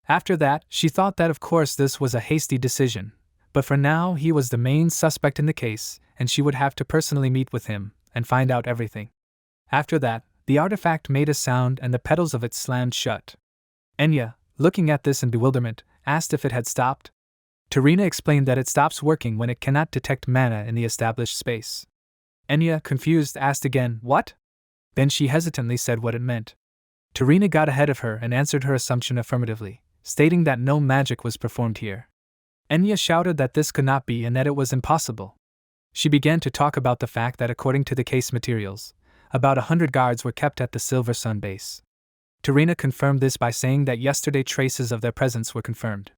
After that, she thought that of course this was a hasty decision, but for now he was the main suspect in the case, and she would have to personally meet with him and find out everything. After that, the artifact made a sound and the petals of it slammed shut. Enya, looking at this in bewilderment, asked if it had stopped. Tarina explained that it stops working when it cannot detect mana in the established space. Enya, confused, asked again, "What?" Then she hesitantly said what it meant. Tarina got ahead of her and answered her assumption affirmatively, stating that no magic was performed here. Enya shouted that this could not be and that it was impossible. She began to talk about the fact that according to the case materials, about 100 guards were kept at the Silver Sun base. Tarina confirmed this by saying that yesterday traces of their presence were confirmed.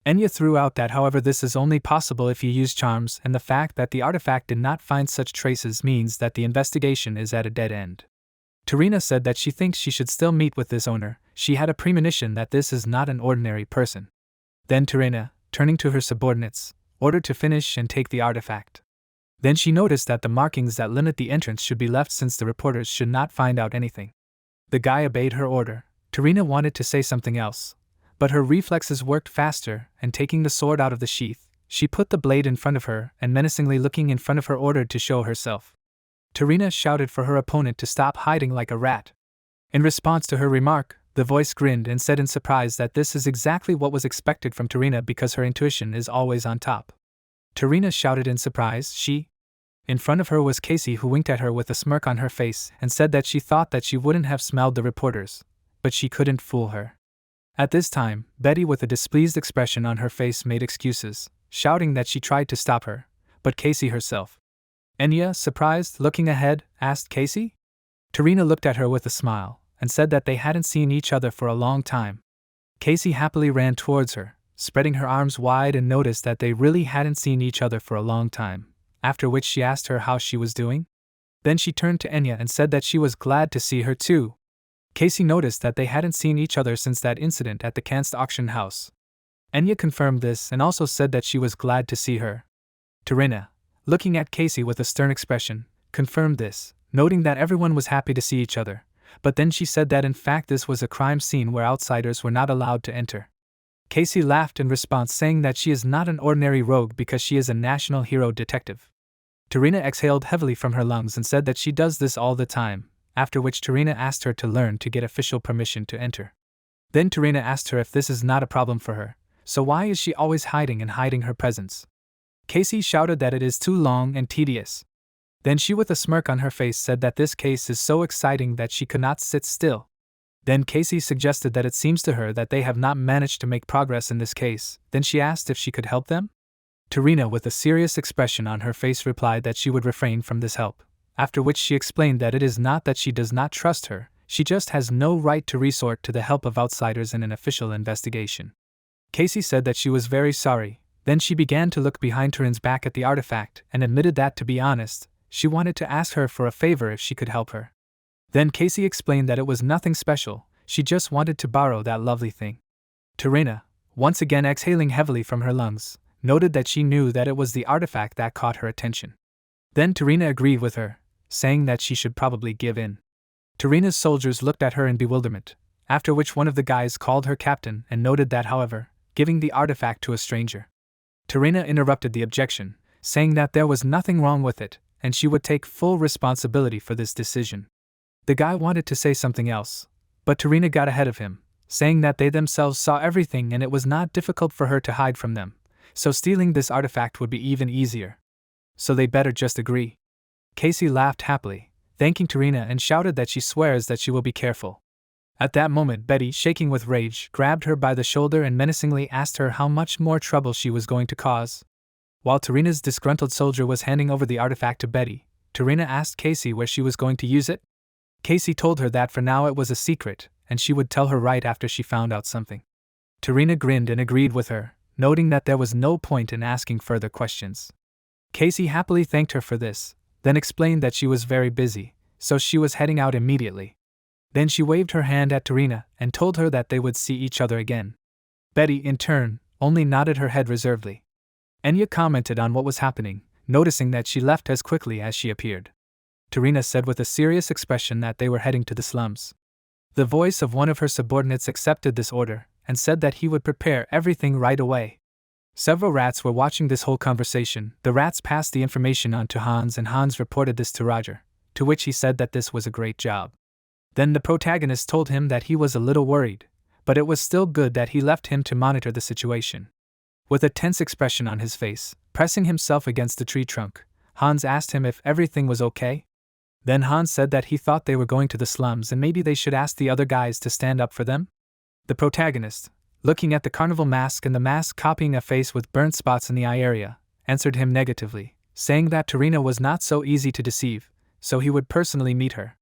Enya threw out that however this is only possible if you use charms, and the fact that the artifact did not find such traces means that the investigation is at a dead end. Tarina said that she thinks she should still meet with this owner. She had a premonition that this is not an ordinary person. Then Tarina, turning to her subordinates, ordered to finish and take the artifact. Then she noticed that the markings that limit the entrance should be left since the reporters should not find out anything. The guy obeyed her order. Tarina wanted to say something else, But her reflexes worked faster, and taking the sword out of the sheath, she put the blade in front of her and menacingly looking in front of her ordered to show herself. Tarina shouted for her opponent to stop hiding like a rat. In response to her remark, the voice grinned and said in surprise that this is exactly what was expected from Tarina because her intuition is always on top. Tarina shouted in surprise, she? In front of her was Casey, who winked at her with a smirk on her face and said that she thought that she wouldn't have smelled the reporters, but she couldn't fool her. At this time, Betty, with a displeased expression on her face, made excuses, shouting that she tried to stop her, but Casey herself. Enya, surprised, looking ahead, asked Casey? Tarina looked at her with a smile and said that they hadn't seen each other for a long time. Casey happily ran towards her, spreading her arms wide, and noticed that they really hadn't seen each other for a long time, after which she asked her how she was doing. Then she turned to Enya and said that she was glad to see her too. Casey noticed that they hadn't seen each other since that incident at the Kanst auction house. Enya confirmed this and also said that she was glad to see her. Tarina, looking at Casey with a stern expression, confirmed this, noting that everyone was happy to see each other, but then she said that in fact this was a crime scene where outsiders were not allowed to enter. Casey laughed in response, saying that she is not an ordinary rogue because she is a national hero detective. Tarina exhaled heavily from her lungs and said that she does this all the time, after which Tarina asked her to learn to get official permission to enter. Then Tarina asked her if this is not a problem for her, so why is she always hiding her presence? Casey shouted that it is too long and tedious. Then she, with a smirk on her face, said that this case is so exciting that she could not sit still. Then Casey suggested that it seems to her that they have not managed to make progress in this case. Then she asked if she could help them? Tarina, with a serious expression on her face, replied that she would refrain from this help, after which she explained that it is not that she does not trust her, she just has no right to resort to the help of outsiders in an official investigation. Casey said that she was very sorry. Then she began to look behind Tarin's back at the artifact and admitted that, to be honest, she wanted to ask her for a favor if she could help her. Then Casey explained that it was nothing special, she just wanted to borrow that lovely thing. Tarina, once again exhaling heavily from her lungs, noted that she knew that it was the artifact that caught her attention. Then Tarina agreed with her, saying that she should probably give in. Tarina's soldiers looked at her in bewilderment, after which one of the guys called her captain and noted that, however, giving the artifact to a stranger. Tarina interrupted the objection, saying that there was nothing wrong with it, and she would take full responsibility for this decision. The guy wanted to say something else, but Tarina got ahead of him, saying that they themselves saw everything and it was not difficult for her to hide from them, so stealing this artifact would be even easier. So they'd better just agree. Casey laughed happily, thanking Tarina, and shouted that she swears that she will be careful. At that moment, Betty, shaking with rage, grabbed her by the shoulder and menacingly asked her how much more trouble she was going to cause. While Tarina's disgruntled soldier was handing over the artifact to Betty, Tarina asked Casey where she was going to use it. Casey told her that for now it was a secret, and she would tell her right after she found out something. Tarina grinned and agreed with her, noting that there was no point in asking further questions. Casey happily thanked her for this, then explained that she was very busy, so she was heading out immediately. Then she waved her hand at Tarina and told her that they would see each other again. Betty, in turn, only nodded her head reservedly. Enya commented on what was happening, noticing that she left as quickly as she appeared. Tarina said with a serious expression that they were heading to the slums. The voice of one of her subordinates accepted this order and said that he would prepare everything right away. Several rats were watching this whole conversation. The rats passed the information on to Hans, and Hans reported this to Roger, to which he said that this was a great job. Then the protagonist told him that he was a little worried, but it was still good that he left him to monitor the situation. With a tense expression on his face, pressing himself against the tree trunk, Hans asked him if everything was okay. Then Hans said that he thought they were going to the slums and maybe they should ask the other guys to stand up for them. The protagonist, looking at the carnival mask and the mask copying a face with burnt spots in the eye area, answered him negatively, saying that Tarina was not so easy to deceive, so he would personally meet her.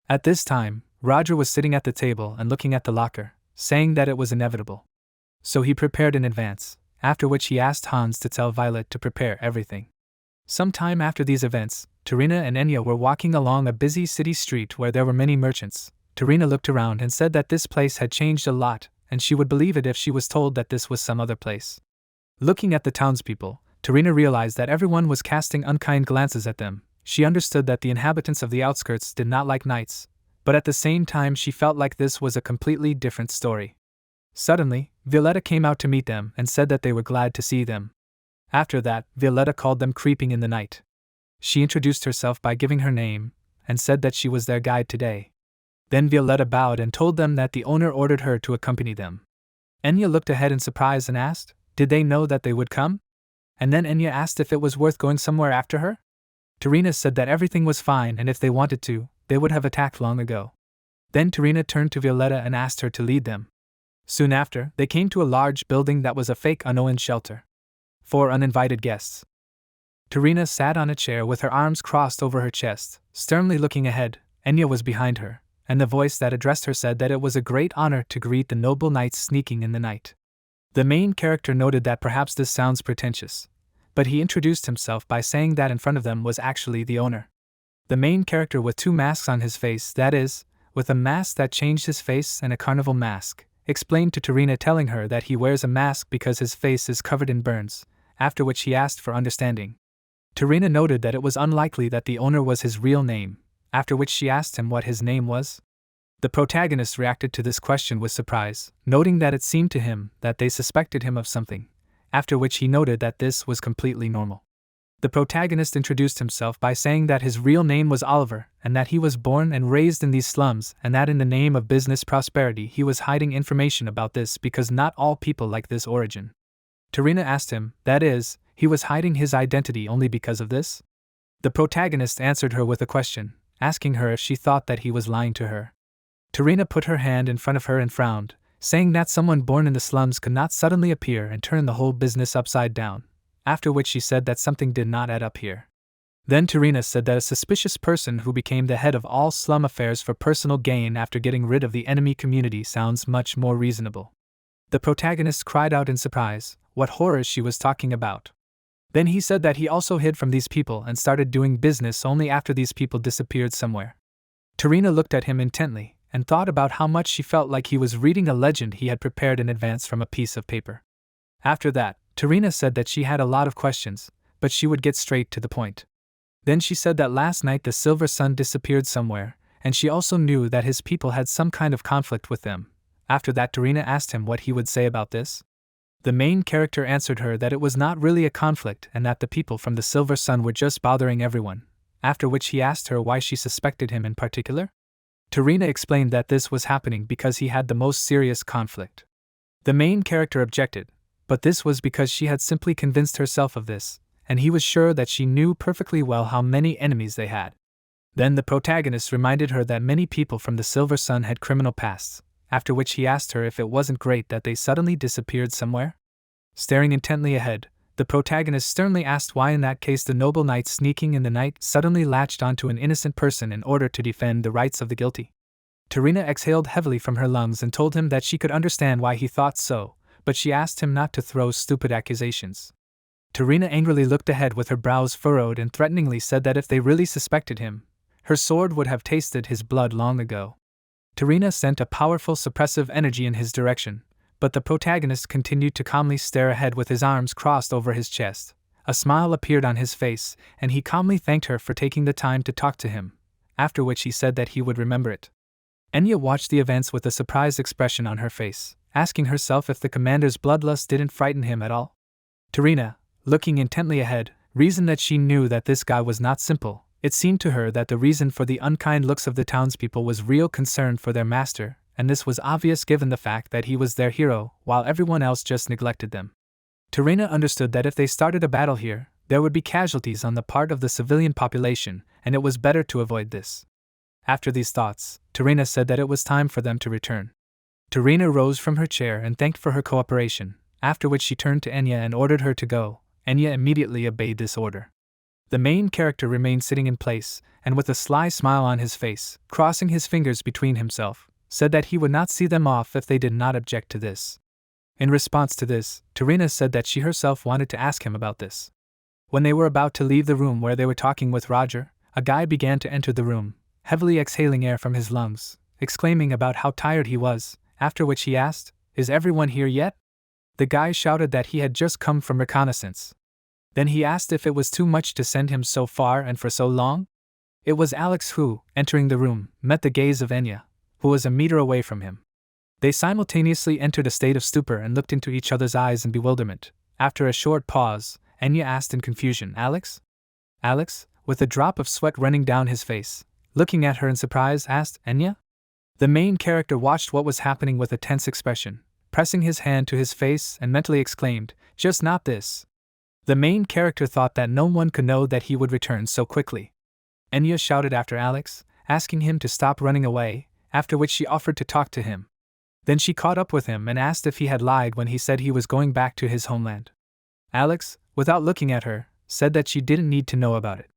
At this time, Roger was sitting at the table and looking at the locker, saying that it was inevitable. So he prepared in advance, after which he asked Hans to tell Violet to prepare everything. Some time after these events, Tarina and Enya were walking along a busy city street where there were many merchants. Tarina looked around and said that this place had changed a lot, and she would believe it if she was told that this was some other place. Looking at the townspeople, Tarina realized that everyone was casting unkind glances at them. She understood that the inhabitants of the outskirts did not like knights, but at the same time she felt like this was a completely different story. Suddenly, Violetta came out to meet them and said that they were glad to see them. After that, Violetta called them creeping in the night. She introduced herself by giving her name, and said that she was their guide today. Then Violetta bowed and told them that the owner ordered her to accompany them. Enya looked ahead in surprise and asked, did they know that they would come? And then Enya asked if it was worth going somewhere after her? Tarina said that everything was fine and if they wanted to, they would have attacked long ago. Then Tarina turned to Violetta and asked her to lead them. Soon after, they came to a large building that was a fake unowned shelter for uninvited guests. Tarina sat on a chair with her arms crossed over her chest, sternly looking ahead. Enya was behind her, and the voice that addressed her said that it was a great honor to greet the noble knights sneaking in the night. The main character noted that perhaps this sounds pretentious, but he introduced himself by saying that in front of them was actually the owner. The main character with two masks on his face, that is, with a mask that changed his face and a carnival mask, explained to Tarina, telling her that he wears a mask because his face is covered in burns, after which he asked for understanding. Tarina noted that it was unlikely that the owner was his real name, after which she asked him what his name was. The protagonist reacted to this question with surprise, noting that it seemed to him that they suspected him of something, after which he noted that this was completely normal. The protagonist introduced himself by saying that his real name was Oliver and that he was born and raised in these slums and that in the name of business prosperity he was hiding information about this because not all people like this origin. Tarina asked him, that is, he was hiding his identity only because of this? The protagonist answered her with a question, asking her if she thought that he was lying to her. Tarina put her hand in front of her and frowned, saying that someone born in the slums could not suddenly appear and turn the whole business upside down, after which she said that something did not add up here. Then Tarina said that a suspicious person who became the head of all slum affairs for personal gain after getting rid of the enemy community sounds much more reasonable. The protagonist cried out in surprise, what horrors she was talking about. Then he said that he also hid from these people and started doing business only after these people disappeared somewhere. Tarina looked at him intently and thought about how much she felt like he was reading a legend he had prepared in advance from a piece of paper. After that, Tarina said that she had a lot of questions, but she would get straight to the point. Then she said that last night the Silver Sun disappeared somewhere, and she also knew that his people had some kind of conflict with them. After that, Tarina asked him what he would say about this. The main character answered her that it was not really a conflict and that the people from the Silver Sun were just bothering everyone, after which he asked her why she suspected him in particular. Tarina explained that this was happening because he had the most serious conflict. The main character objected, but this was because she had simply convinced herself of this, and he was sure that she knew perfectly well how many enemies they had. Then the protagonist reminded her that many people from the Silver Sun had criminal pasts, after which he asked her if it wasn't great that they suddenly disappeared somewhere. Staring intently ahead, the protagonist sternly asked why in that case the noble knights sneaking in the night suddenly latched onto an innocent person in order to defend the rights of the guilty. Tarina exhaled heavily from her lungs and told him that she could understand why he thought so, but she asked him not to throw stupid accusations. Tarina angrily looked ahead with her brows furrowed and threateningly said that if they really suspected him, her sword would have tasted his blood long ago. Tarina sent a powerful suppressive energy in his direction, but the protagonist continued to calmly stare ahead with his arms crossed over his chest. A smile appeared on his face, and he calmly thanked her for taking the time to talk to him, after which he said that he would remember it. Enya watched the events with a surprised expression on her face, asking herself if the commander's bloodlust didn't frighten him at all. Tarina, looking intently ahead, reasoned that she knew that this guy was not simple. It seemed to her that the reason for the unkind looks of the townspeople was real concern for their master, and this was obvious given the fact that he was their hero, while everyone else just neglected them. Tarina understood that if they started a battle here, there would be casualties on the part of the civilian population, and it was better to avoid this. After these thoughts, Tarina said that it was time for them to return. Tarina rose from her chair and thanked for her cooperation, after which she turned to Enya and ordered her to go. Enya immediately obeyed this order. The main character remained sitting in place, and with a sly smile on his face, crossing his fingers between himself, said that he would not see them off if they did not object to this. In response to this, Tarina said that she herself wanted to ask him about this. When they were about to leave the room where they were talking with Roger, a guy began to enter the room, heavily exhaling air from his lungs, exclaiming about how tired he was, after which he asked, "Is everyone here yet?" The guy shouted that he had just come from reconnaissance. Then he asked if it was too much to send him so far and for so long. It was Alex who, entering the room, met the gaze of Enya, who was a meter away from him. They simultaneously entered a state of stupor and looked into each other's eyes in bewilderment. After a short pause, Enya asked in confusion, Alex? Alex, with a drop of sweat running down his face, looking at her in surprise, asked, Enya? The main character watched what was happening with a tense expression, pressing his hand to his face and mentally exclaimed, just not this. The main character thought that no one could know that he would return so quickly. Enya shouted after Alex, asking him to stop running away, after which she offered to talk to him. Then she caught up with him and asked if he had lied when he said he was going back to his homeland. Alex, without looking at her, said that she didn't need to know about it.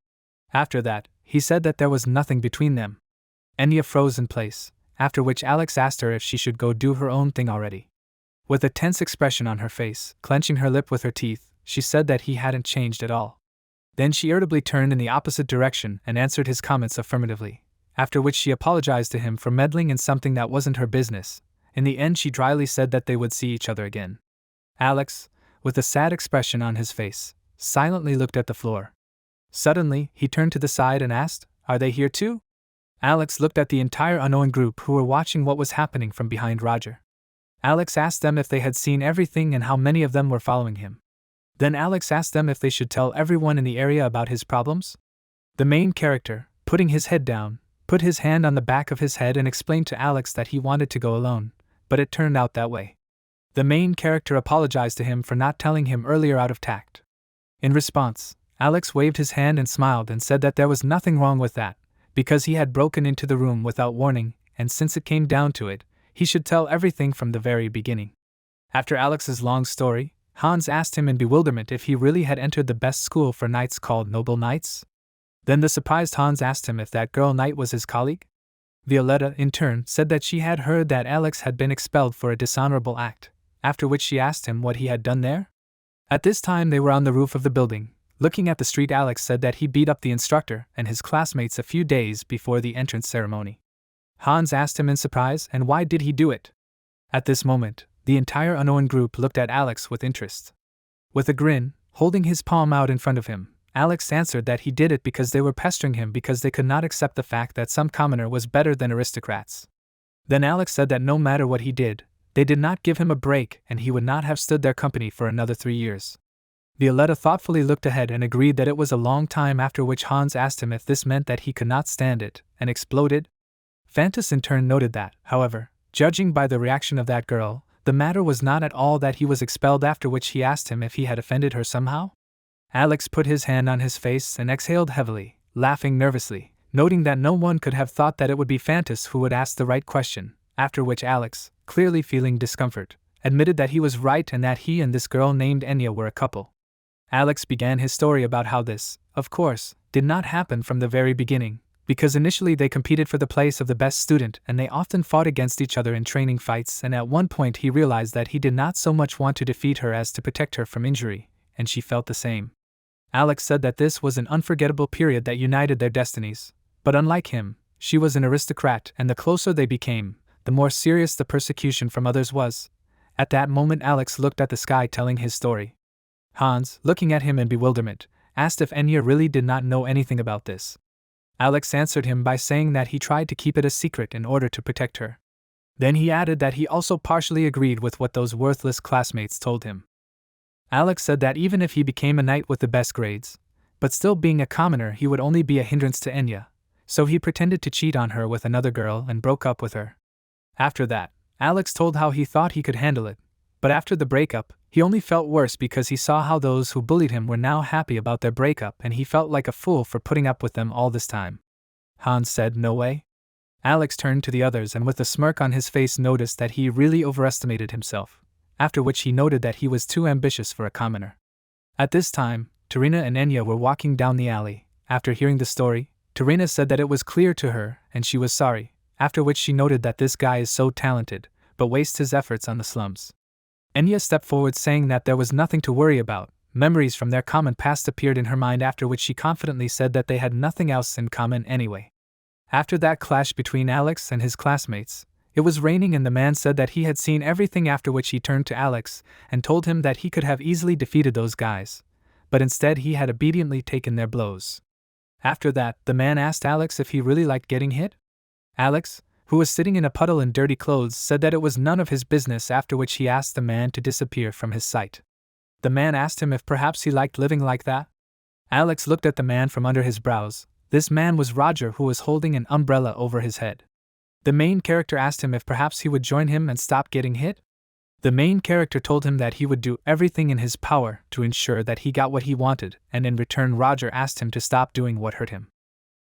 After that, he said that there was nothing between them. Enya froze in place, after which Alex asked her if she should go do her own thing already. With a tense expression on her face, clenching her lip with her teeth, she said that he hadn't changed at all. Then she irritably turned in the opposite direction and answered his comments affirmatively, after which she apologized to him for meddling in something that wasn't her business. In the end, she dryly said that they would see each other again. Alex, with a sad expression on his face, silently looked at the floor. Suddenly, he turned to the side and asked, Are they here too? Alex looked at the entire unknowing group who were watching what was happening from behind Roger. Alex asked them if they had seen everything and how many of them were following him. Then Alex asked them if they should tell everyone in the area about his problems. The main character, putting his head down, put his hand on the back of his head and explained to Alex that he wanted to go alone, but it turned out that way. The main character apologized to him for not telling him earlier out of tact. In response, Alex waved his hand and smiled and said that there was nothing wrong with that, because he had broken into the room without warning, and since it came down to it, he should tell everything from the very beginning. After Alex's long story, Hans asked him in bewilderment if he really had entered the best school for knights called Noble Knights. Then the surprised Hans asked him if that girl knight was his colleague. Violetta, in turn, said that she had heard that Alex had been expelled for a dishonorable act, after which she asked him what he had done there. At this time they were on the roof of the building. Looking at the street, Alex said that he beat up the instructor and his classmates a few days before the entrance ceremony. Hans asked him in surprise, and why did he do it? At this moment, the entire unknown group looked at Alex with interest. With a grin, holding his palm out in front of him, Alex answered that he did it because they were pestering him because they could not accept the fact that some commoner was better than aristocrats. Then Alex said that no matter what he did, they did not give him a break and he would not have stood their company for another 3 years. Violetta thoughtfully looked ahead and agreed that it was a long time, after which Hans asked him if this meant that he could not stand it, and exploded. Fantas in turn noted that, however, judging by the reaction of that girl, the matter was not at all that he was expelled, after which he asked him if he had offended her somehow. Alex put his hand on his face and exhaled heavily, laughing nervously, noting that no one could have thought that it would be Fantas who would ask the right question, after which Alex, clearly feeling discomfort, admitted that he was right and that he and this girl named Enya were a couple. Alex began his story about how this, of course, did not happen from the very beginning, because initially they competed for the place of the best student and they often fought against each other in training fights, and at one point he realized that he did not so much want to defeat her as to protect her from injury, and she felt the same. Alex said that this was an unforgettable period that united their destinies, but unlike him, she was an aristocrat, and the closer they became, the more serious the persecution from others was. At that moment Alex looked at the sky telling his story. Hans, looking at him in bewilderment, asked if Enya really did not know anything about this. Alex answered him by saying that he tried to keep it a secret in order to protect her. Then he added that he also partially agreed with what those worthless classmates told him. Alex said that even if he became a knight with the best grades, but still being a commoner, he would only be a hindrance to Enya, so he pretended to cheat on her with another girl and broke up with her. After that, Alex told how he thought he could handle it, but after the breakup, he only felt worse because he saw how those who bullied him were now happy about their breakup and he felt like a fool for putting up with them all this time. Hans said, "No way." Alex turned to the others and with a smirk on his face noticed that he really overestimated himself, after which he noted that he was too ambitious for a commoner. At this time, Terina and Enya were walking down the alley. After hearing the story, Terina said that it was clear to her and she was sorry, after which she noted that this guy is so talented, but wastes his efforts on the slums. Enya stepped forward saying that there was nothing to worry about. Memories from their common past appeared in her mind, after which she confidently said that they had nothing else in common anyway. After that clash between Alex and his classmates, it was raining and the man said that he had seen everything, after which he turned to Alex and told him that he could have easily defeated those guys, but instead he had obediently taken their blows. After that, the man asked Alex if he really liked getting hit. Alex, who was sitting in a puddle in dirty clothes, said that it was none of his business, after which he asked the man to disappear from his sight. The man asked him if perhaps he liked living like that. Alex looked at the man from under his brows. This man was Roger, who was holding an umbrella over his head. The main character asked him if perhaps he would join him and stop getting hit. The main character told him that he would do everything in his power to ensure that he got what he wanted, and in return Roger asked him to stop doing what hurt him.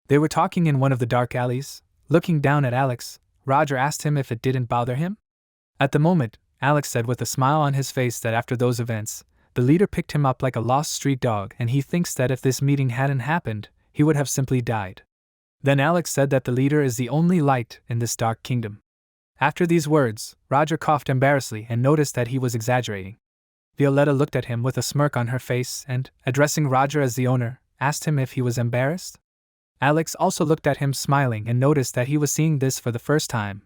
They were talking in one of the dark alleys. Looking down at Alex, Roger asked him if it didn't bother him. At the moment, Alex said with a smile on his face that after those events, the leader picked him up like a lost street dog, and he thinks that if this meeting hadn't happened, he would have simply died. Then Alex said that the leader is the only light in this dark kingdom. After these words, Roger coughed embarrassedly and noticed that he was exaggerating. Violetta looked at him with a smirk on her face and, addressing Roger as the owner, asked him if he was embarrassed. Alex also looked at him smiling and noticed that he was seeing this for the first time.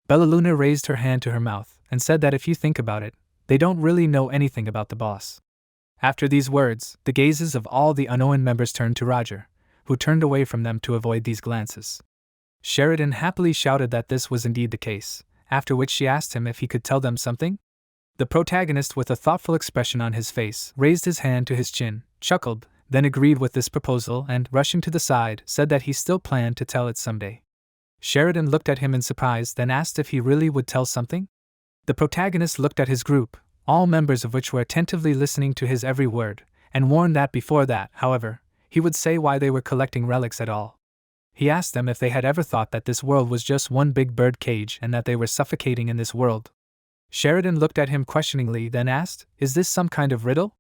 Bellaluna raised her hand to her mouth and said that if you think about it, they don't really know anything about the boss. After these words, the gazes of all the unknown members turned to Roger, who turned away from them to avoid these glances. Sheridan happily shouted that this was indeed the case, after which she asked him if he could tell them something. The protagonist, with a thoughtful expression on his face, raised his hand to his chin, chuckled, then agreed with this proposal and, rushing to the side, said that he still planned to tell it someday. Sheridan looked at him in surprise, then asked if he really would tell something. The protagonist looked at his group, all members of which were attentively listening to his every word, and warned that before that, however, he would say why they were collecting relics at all. He asked them if they had ever thought that this world was just one big bird cage and that they were suffocating in this world. Sheridan looked at him questioningly, then asked, "Is this some kind of riddle?"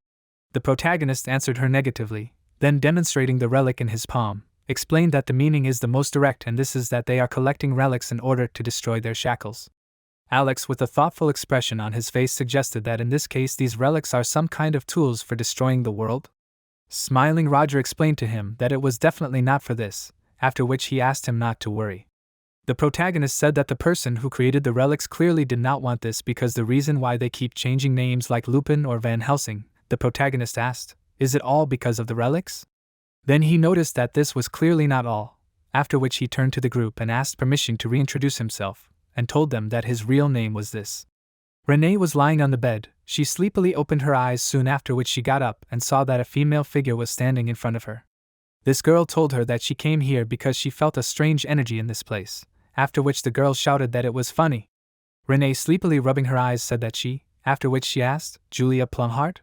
The protagonist answered her negatively, then demonstrating the relic in his palm, explained that the meaning is the most direct, and this is that they are collecting relics in order to destroy their shackles. Alex, with a thoughtful expression on his face, suggested that in this case these relics are some kind of tools for destroying the world. Smiling, Roger explained to him that it was definitely not for this, after which he asked him not to worry. The protagonist said that the person who created the relics clearly did not want this because the reason why they keep changing names like Lupin or Van Helsing. The protagonist asked, "Is it all because of the relics?" Then he noticed that this was clearly not all, after which he turned to the group and asked permission to reintroduce himself, and told them that his real name was this. Renee was lying on the bed. She sleepily opened her eyes soon after which she got up and saw that a female figure was standing in front of her. This girl told her that she came here because she felt a strange energy in this place, after which the girl shouted that it was funny. Renee, sleepily rubbing her eyes, said that she, after which she asked, "Julia Plumhart?"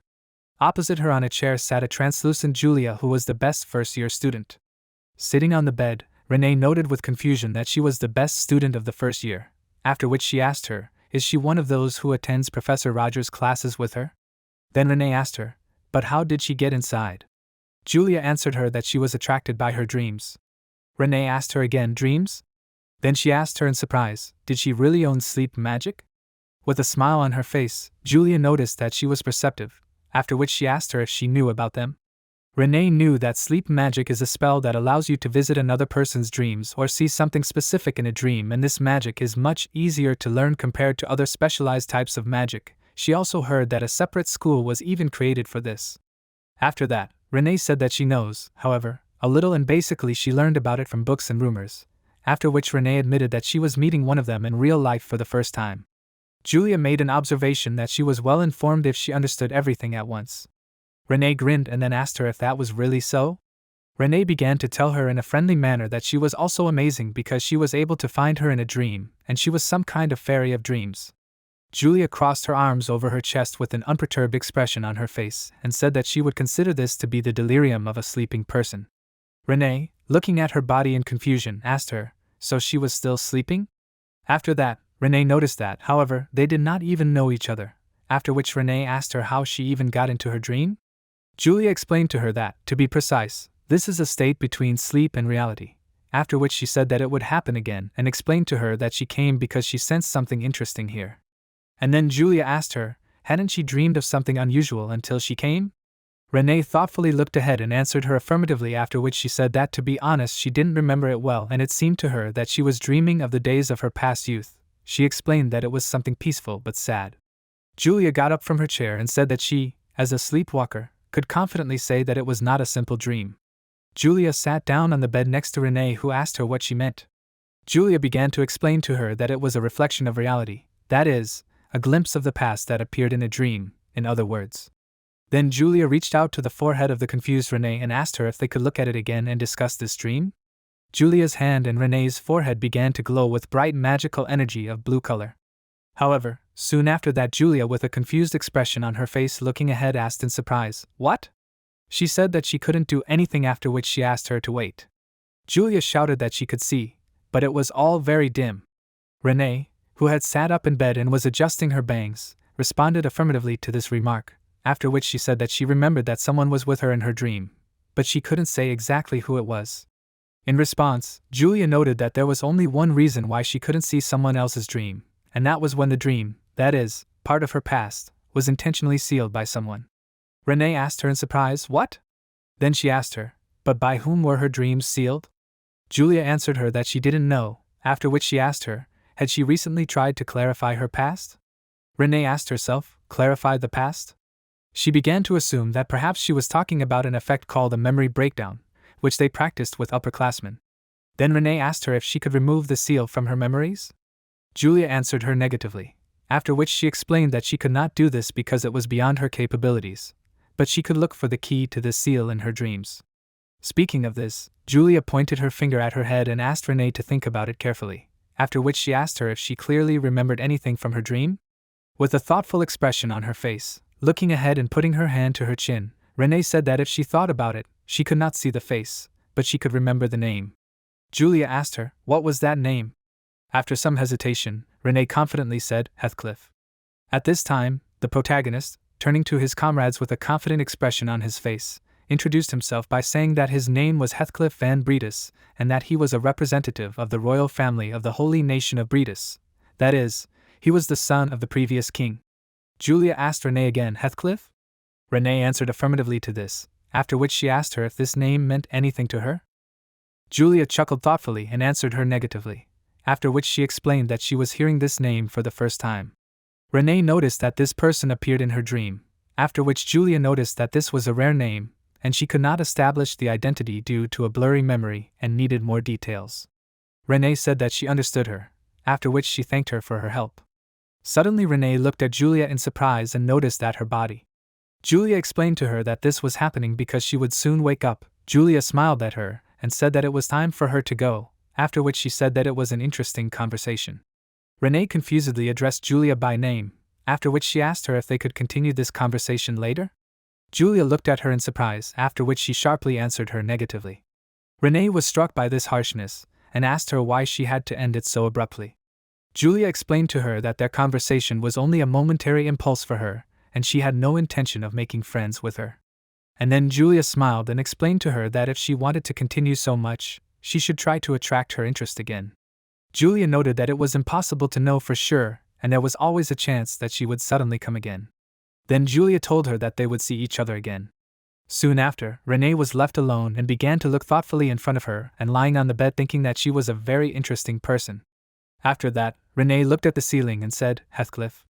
Opposite her on a chair sat a translucent Julia, who was the best first-year student. Sitting on the bed, Renee noted with confusion that she was the best student of the first year, after which she asked her, "Is she one of those who attends Professor Rogers' classes with her?" Then Renee asked her, "But how did she get inside?" Julia answered her that she was attracted by her dreams. Renee asked her again, "Dreams?" Then she asked her in surprise, "Did she really own sleep magic?" With a smile on her face, Julia noticed that she was perceptive, after which she asked her if she knew about them. Renee knew that sleep magic is a spell that allows you to visit another person's dreams or see something specific in a dream, and this magic is much easier to learn compared to other specialized types of magic. She also heard that a separate school was even created for this. After that, Renee said that she knows, however, a little, and basically she learned about it from books and rumors, after which Renee admitted that she was meeting one of them in real life for the first time. Julia made an observation that she was well informed if she understood everything at once. Renee grinned and then asked her if that was really so. Renee began to tell her in a friendly manner that she was also amazing because she was able to find her in a dream, and she was some kind of fairy of dreams. Julia crossed her arms over her chest with an unperturbed expression on her face and said that she would consider this to be the delirium of a sleeping person. Renee, looking at her body in confusion, asked her, "So she was still sleeping?" After that, Renee noticed that, however, they did not even know each other, after which Renee asked her how she even got into her dream. Julia explained to her that, to be precise, this is a state between sleep and reality, after which she said that it would happen again and explained to her that she came because she sensed something interesting here. And then Julia asked her, hadn't she dreamed of something unusual until she came? Renee thoughtfully looked ahead and answered her affirmatively, after which she said that to be honest she didn't remember it well and it seemed to her that she was dreaming of the days of her past youth. She explained that it was something peaceful but sad. Julia got up from her chair and said that she, as a sleepwalker, could confidently say that it was not a simple dream. Julia sat down on the bed next to Renee, who asked her what she meant. Julia began to explain to her that it was a reflection of reality, that is, a glimpse of the past that appeared in a dream, in other words. Then Julia reached out to the forehead of the confused Renee and asked her if they could look at it again and discuss this dream. Julia's hand and Renee's forehead began to glow with bright magical energy of blue color. However, soon after that, Julia, with a confused expression on her face looking ahead, asked in surprise, "What?" She said that she couldn't do anything, after which she asked her to wait. Julia shouted that she could see, but it was all very dim. Renee, who had sat up in bed and was adjusting her bangs, responded affirmatively to this remark, after which she said that she remembered that someone was with her in her dream, but she couldn't say exactly who it was. In response, Julia noted that there was only one reason why she couldn't see someone else's dream, and that was when the dream, that is, part of her past, was intentionally sealed by someone. Renee asked her in surprise, "What?" Then she asked her, "But by whom were her dreams sealed?" Julia answered her that she didn't know, after which she asked her, had she recently tried to clarify her past? Renee asked herself, clarify the past? She began to assume that perhaps she was talking about an effect called a memory breakdown, which they practiced with upperclassmen. Then Renee asked her if she could remove the seal from her memories? Julia answered her negatively, after which she explained that she could not do this because it was beyond her capabilities, but she could look for the key to the seal in her dreams. Speaking of this, Julia pointed her finger at her head and asked Renee to think about it carefully, after which she asked her if she clearly remembered anything from her dream? With a thoughtful expression on her face, looking ahead and putting her hand to her chin, Renee said that if she thought about it, she could not see the face, but she could remember the name. Julia asked her, what was that name? After some hesitation, Renee confidently said, Heathcliff. At this time, the protagonist, turning to his comrades with a confident expression on his face, introduced himself by saying that his name was Heathcliff van Bredis, and that he was a representative of the royal family of the holy nation of Bredis. That is, he was the son of the previous king. Julia asked Renee again, Heathcliff? Renee answered affirmatively to this, after which she asked her if this name meant anything to her. Julia chuckled thoughtfully and answered her negatively, after which she explained that she was hearing this name for the first time. Renee noticed that this person appeared in her dream, after which Julia noticed that this was a rare name, and she could not establish the identity due to a blurry memory and needed more details. Renee said that she understood her, after which she thanked her for her help. Suddenly Renee looked at Julia in surprise and noticed that her body. Julia explained to her that this was happening because she would soon wake up. Julia smiled at her and said that it was time for her to go, after which she said that it was an interesting conversation. Renee confusedly addressed Julia by name, after which she asked her if they could continue this conversation later. Julia looked at her in surprise, after which she sharply answered her negatively. Renee was struck by this harshness, and asked her why she had to end it so abruptly. Julia explained to her that their conversation was only a momentary impulse for her, and she had no intention of making friends with her. And then Julia smiled and explained to her that if she wanted to continue so much, she should try to attract her interest again. Julia noted that it was impossible to know for sure, and there was always a chance that she would suddenly come again. Then Julia told her that they would see each other again. Soon after, Renee was left alone and began to look thoughtfully in front of her and lying on the bed thinking that she was a very interesting person. After that, Renee looked at the ceiling and said, Heathcliff.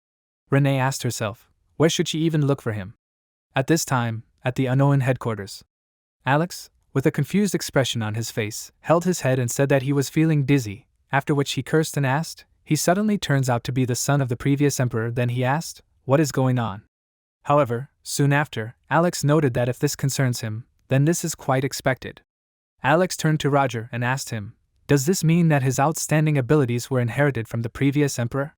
Renee asked herself, where should she even look for him? At this time, at the unknown headquarters. Alex, with a confused expression on his face, held his head and said that he was feeling dizzy, after which he cursed and asked, he suddenly turns out to be the son of the previous emperor. Then he asked, what is going on? However, soon after, Alex noted that if this concerns him, then this is quite expected. Alex turned to Roger and asked him, does this mean that his outstanding abilities were inherited from the previous emperor?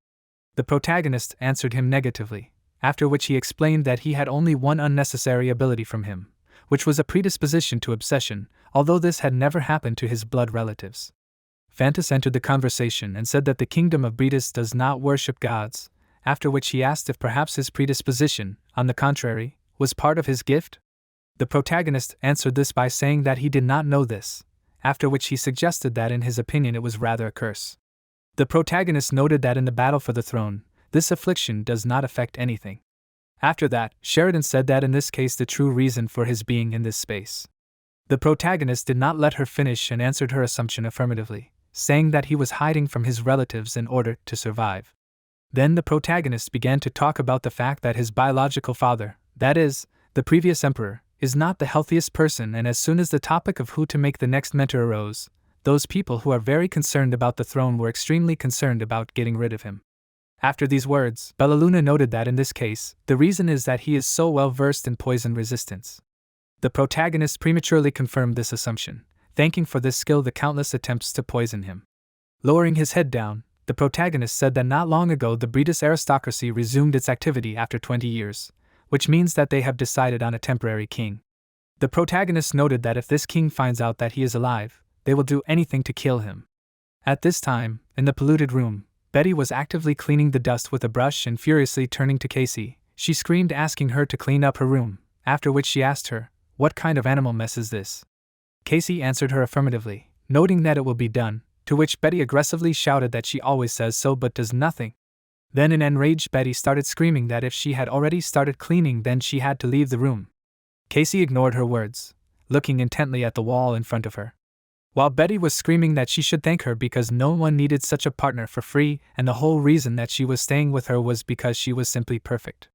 The protagonist answered him negatively, after which he explained that he had only one unnecessary ability from him, which was a predisposition to obsession, although this had never happened to his blood relatives. Fantas entered the conversation and said that the kingdom of Bredis does not worship gods, after which he asked if perhaps his predisposition, on the contrary, was part of his gift? The protagonist answered this by saying that he did not know this, after which he suggested that in his opinion it was rather a curse. The protagonist noted that in the battle for the throne, this affliction does not affect anything. After that, Sheridan said that in this case the true reason for his being in this space. The protagonist did not let her finish and answered her assumption affirmatively, saying that he was hiding from his relatives in order to survive. Then the protagonist began to talk about the fact that his biological father, that is, the previous emperor, is not the healthiest person, and as soon as the topic of who to make the next mentor arose, those people who are very concerned about the throne were extremely concerned about getting rid of him. After these words, Bellaluna noted that in this case, the reason is that he is so well versed in poison resistance. The protagonist prematurely confirmed this assumption, thanking for this skill the countless attempts to poison him. Lowering his head down, the protagonist said that not long ago the British aristocracy resumed its activity after 20 years, which means that they have decided on a temporary king. The protagonist noted that if this king finds out that he is alive, they will do anything to kill him. At this time, in the polluted room, Betty was actively cleaning the dust with a brush and furiously turning to Casey. She screamed, asking her to clean up her room, after which she asked her, "What kind of animal mess is this?" Casey answered her affirmatively, noting that it will be done, to which Betty aggressively shouted that she always says so but does nothing. Then an enraged Betty started screaming that if she had already started cleaning then she had to leave the room. Casey ignored her words, looking intently at the wall in front of her. While Betty was screaming that she should thank her because no one needed such a partner for free and the whole reason that she was staying with her was because she was simply perfect.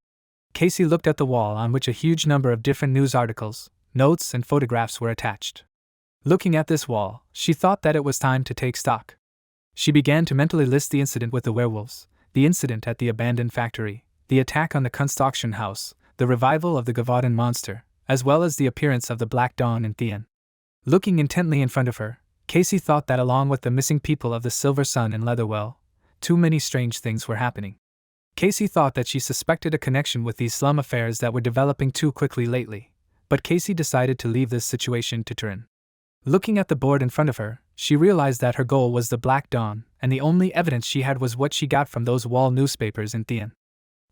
Casey looked at the wall on which a huge number of different news articles, notes and photographs were attached. Looking at this wall, she thought that it was time to take stock. She began to mentally list the incident with the werewolves, the incident at the abandoned factory, the attack on the Kunst auction house, the revival of the Gavadan monster, as well as the appearance of the Black Dawn in Thien. Looking intently in front of her, Casey thought that along with the missing people of the Silver Sun and Leatherwell, too many strange things were happening. Casey thought that she suspected a connection with these slum affairs that were developing too quickly lately, but Casey decided to leave this situation to Turin. Looking at the board in front of her, she realized that her goal was the Black Dawn, and the only evidence she had was what she got from those wall newspapers in Thien.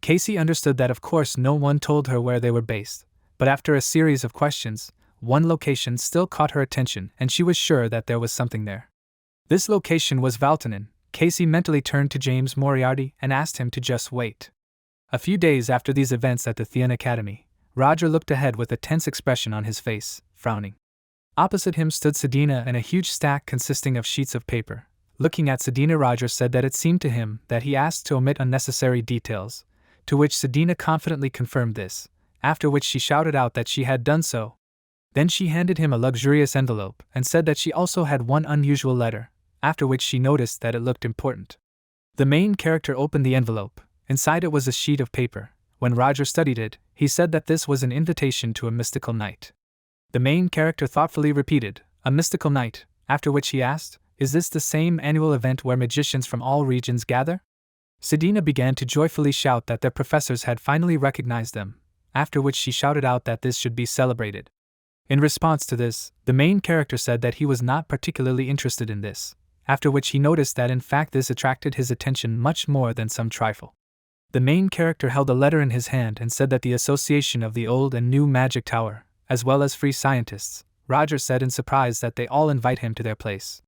Casey understood that of course no one told her where they were based, but after a series of questions, one location still caught her attention and she was sure that there was something there. This location was Valtonen. Casey mentally turned to James Moriarty and asked him to just wait. A few days after these events at the Thien Academy, Roger looked ahead with a tense expression on his face, frowning. Opposite him stood Sedina and a huge stack consisting of sheets of paper. Looking at Sedina, Roger said that it seemed to him that he asked to omit unnecessary details, to which Sedina confidently confirmed this, after which she shouted out that she had done so. Then she handed him a luxurious envelope and said that she also had one unusual letter, after which she noticed that it looked important. The main character opened the envelope. Inside it was a sheet of paper. When Roger studied it, he said that this was an invitation to a mystical night. The main character thoughtfully repeated, "A mystical night," after which he asked, "Is this the same annual event where magicians from all regions gather?" Sedina began to joyfully shout that their professors had finally recognized them, after which she shouted out that this should be celebrated. In response to this, the main character said that he was not particularly interested in this, after which he noticed that in fact this attracted his attention much more than some trifle. The main character held a letter in his hand and said that the Association of the Old and New Magic Tower, as well as free scientists, Roger said in surprise that they all invite him to their place.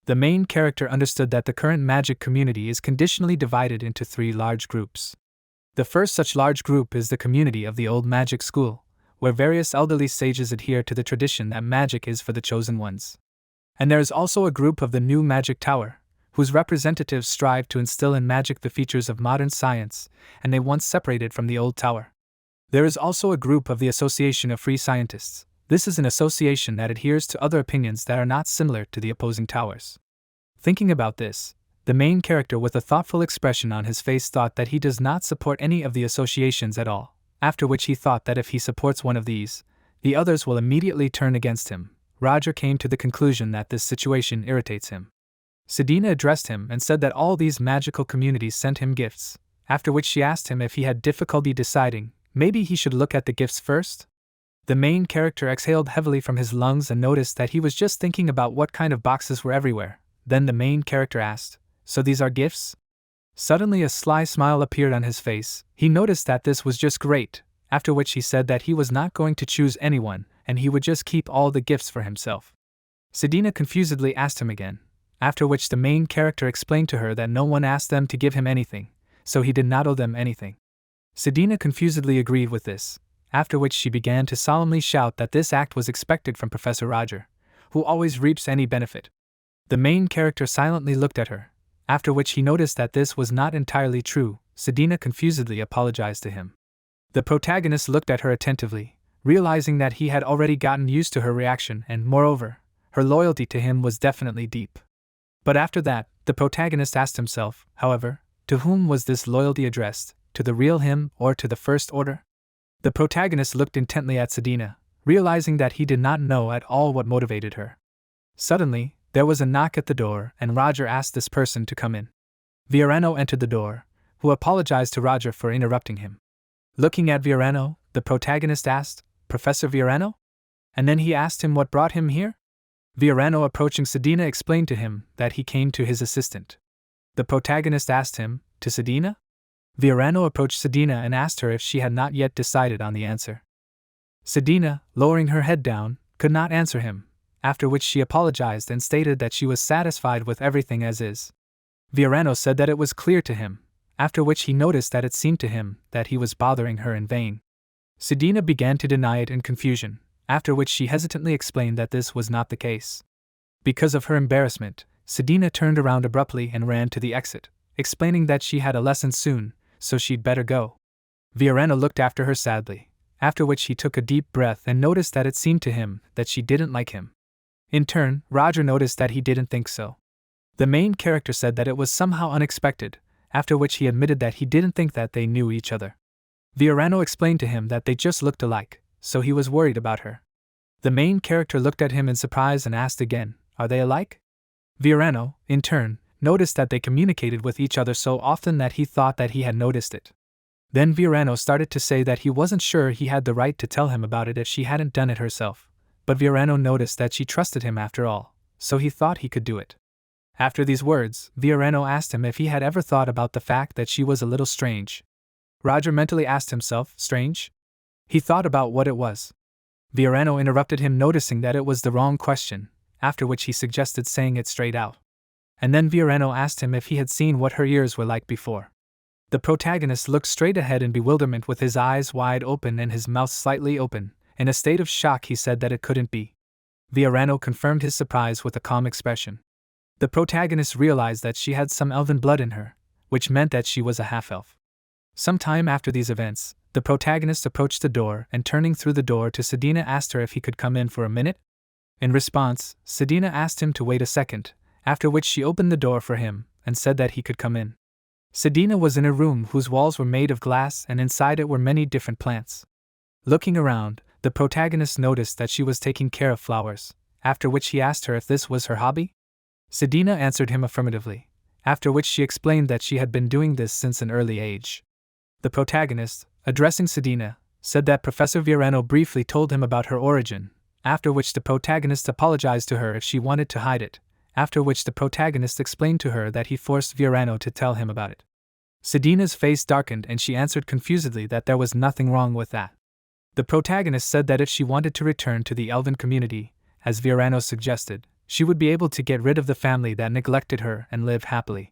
The main character understood that the current magic community is conditionally divided into 3 large groups. The first such large group is the community of the Old Magic School, where various elderly sages adhere to the tradition that magic is for the chosen ones. And there is also a group of the New Magic Tower, whose representatives strive to instill in magic the features of modern science, and they once separated from the old tower. There is also a group of the Association of Free Scientists. This is an association that adheres to other opinions that are not similar to the opposing towers. Thinking about this, the main character with a thoughtful expression on his face thought that he does not support any of the associations at all, after which he thought that if he supports one of these, the others will immediately turn against him. Roger came to the conclusion that this situation irritates him. Sedina addressed him and said that all these magical communities sent him gifts, after which she asked him if he had difficulty deciding, maybe he should look at the gifts first? The main character exhaled heavily from his lungs and noticed that he was just thinking about what kind of boxes were everywhere. Then the main character asked, "So these are gifts?" Suddenly a sly smile appeared on his face. He noticed that this was just great, after which he said that he was not going to choose anyone, and he would just keep all the gifts for himself. Sedina confusedly asked him again, after which the main character explained to her that no one asked them to give him anything, so he did not owe them anything. Sedina confusedly agreed with this, after which she began to solemnly shout that this act was expected from Professor Roger, who always reaps any benefit. The main character silently looked at her, after which he noticed that this was not entirely true. Sedina confusedly apologized to him. The protagonist looked at her attentively, realizing that he had already gotten used to her reaction and, moreover, Her loyalty to him was definitely deep. But after that, the protagonist asked himself, however, to whom was this loyalty addressed, to the real him or to the First Order? The protagonist looked intently at Sedina, realizing that he did not know at all what motivated her. Suddenly, there was a knock at the door and Roger asked this person to come in. Viorano entered the door, who apologized to Roger for interrupting him. Looking at Viorano, the protagonist asked, "Professor Viorano?" And then he asked him what brought him here? Viorano, approaching Sedina, explained to him that he came to his assistant. The protagonist asked him, "To Sedina?" Viorano approached Sedina and asked her if she had not yet decided on the answer. Sedina, lowering her head down, could not answer him, after which she apologized and stated that she was satisfied with everything as is. Viorano said that it was clear to him, after which he noticed that it seemed to him that he was bothering her in vain. Sedina began to deny it in confusion, after which she hesitantly explained that this was not the case. Because of her embarrassment, Sedina turned around abruptly and ran to the exit, explaining that she had a lesson soon, so she'd better go. Viorano looked after her sadly, after which he took a deep breath and noticed that it seemed to him that she didn't like him. In turn, Roger noticed that he didn't think so. The main character said that it was somehow unexpected, after which he admitted that he didn't think that they knew each other. Viorano explained to him that they just looked alike, so he was worried about her. The main character looked at him in surprise and asked again, "Are they alike?" Viorano, in turn, noticed that they communicated with each other so often that he thought that he had noticed it. Then Viorano started to say that he wasn't sure he had the right to tell him about it if she hadn't done it herself, but Viorano noticed that she trusted him after all, so he thought he could do it. After these words, Viorano asked him if he had ever thought about the fact that she was a little strange. Roger mentally asked himself, "Strange?" He thought about what it was. Viorano interrupted him, noticing that it was the wrong question, after which he suggested saying it straight out. And then Viorano asked him if he had seen what her ears were like before. The protagonist looked straight ahead in bewilderment with his eyes wide open and his mouth slightly open. In a state of shock, he said that it couldn't be. Viorano confirmed his surprise with a calm expression. The protagonist realized that she had some elven blood in her, which meant that she was a half-elf. Some time after these events, the protagonist approached the door and, turning through the door to Sedina, asked her if he could come in for a minute. In response, Sedina asked him to wait a second, after which she opened the door for him and said that he could come in. Sedina was in a room whose walls were made of glass and inside it were many different plants. Looking around, the protagonist noticed that she was taking care of flowers, after which he asked her if this was her hobby. Sedina answered him affirmatively, after which she explained that she had been doing this since an early age. The protagonist, addressing Sedina, said that Professor Viorano briefly told him about her origin, after which the protagonist apologized to her if she wanted to hide it, after which the protagonist explained to her that he forced Viorano to tell him about it. Sedina's face darkened and she answered confusedly that there was nothing wrong with that. The protagonist said that if she wanted to return to the elven community, as Viorano suggested, she would be able to get rid of the family that neglected her and live happily.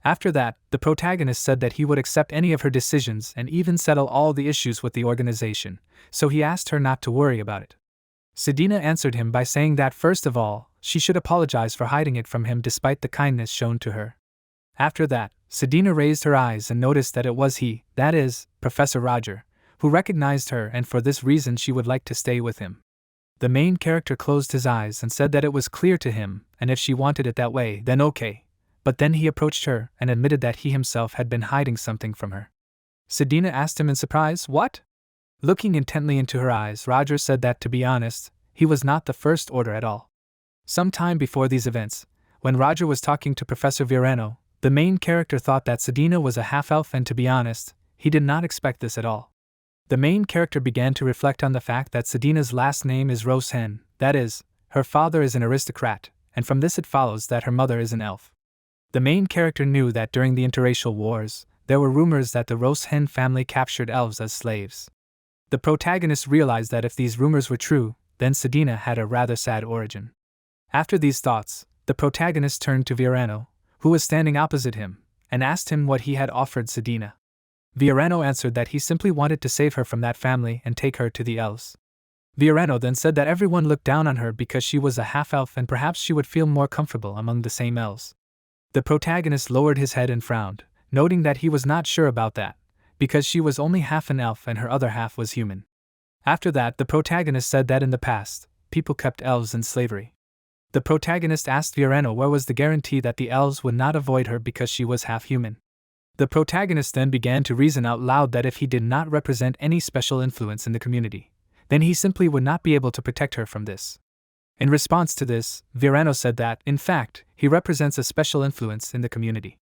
After that, the protagonist said that he would accept any of her decisions and even settle all the issues with the organization, so he asked her not to worry about it. Sedina answered him by saying that first of all, she should apologize for hiding it from him despite the kindness shown to her. After that, Sedina raised her eyes and noticed that it was he, that is, Professor Roger, who recognized her, and for this reason she would like to stay with him. The main character closed his eyes and said that it was clear to him, and if she wanted it that way, then okay. But then he approached her and admitted that he himself had been hiding something from her. Sedina asked him in surprise, "What?" Looking intently into her eyes, Roger said that, to be honest, he was not the First Order at all. Some time before these events, when Roger was talking to Professor Viorano, the main character thought that Sedina was a half-elf, and to be honest, he did not expect this at all. The main character began to reflect on the fact that Sedina's last name is Rose-Hen, that is, her father is an aristocrat, and from this it follows that her mother is an elf. The main character knew that during the interracial wars, there were rumors that the Rose-Hen family captured elves as slaves. The protagonist realized that if these rumors were true, then Sedina had a rather sad origin. After these thoughts, the protagonist turned to Viorano, who was standing opposite him, and asked him what he had offered Sedina. Viorano answered that he simply wanted to save her from that family and take her to the elves. Viorano then said that everyone looked down on her because she was a half-elf and perhaps she would feel more comfortable among the same elves. The protagonist lowered his head and frowned, noting that he was not sure about that, because she was only half an elf and her other half was human. After that, the protagonist said that in the past, people kept elves in slavery. The protagonist asked Virano where was the guarantee that the elves would not avoid her because she was half human. The protagonist then began to reason out loud that if he did not represent any special influence in the community, then he simply would not be able to protect her from this. In response to this, Virano said that, in fact, he represents a special influence in the community.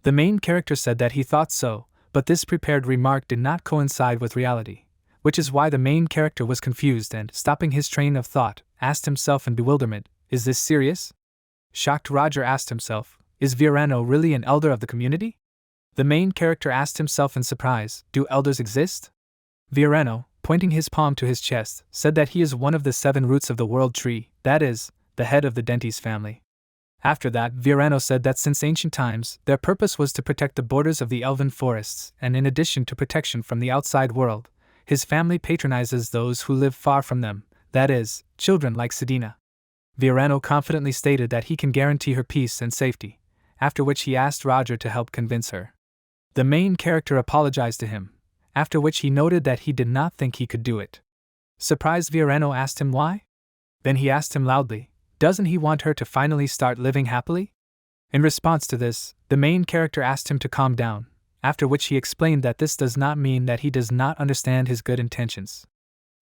The main character said that he thought so, but this prepared remark did not coincide with reality, which is why the main character was confused and, stopping his train of thought, asked himself in bewilderment, "Is this serious?" Shocked, Roger asked himself, "Is Virano really an elder of the community?" The main character asked himself in surprise, "Do elders exist?" Virano, pointing his palm to his chest, said that he is one of the 7 roots of the world tree, that is, the head of the Dentes family. After that, Virano said that since ancient times, their purpose was to protect the borders of the elven forests, and in addition to protection from the outside world, his family patronizes those who live far from them, that is, children like Sedina. Virano confidently stated that he can guarantee her peace and safety, after which he asked Roger to help convince her. The main character apologized to him, after which he noted that he did not think he could do it. Surprised, Virano asked him why? Then he asked him loudly, doesn't he want her to finally start living happily? In response to this, the main character asked him to calm down, after which he explained that this does not mean that he does not understand his good intentions.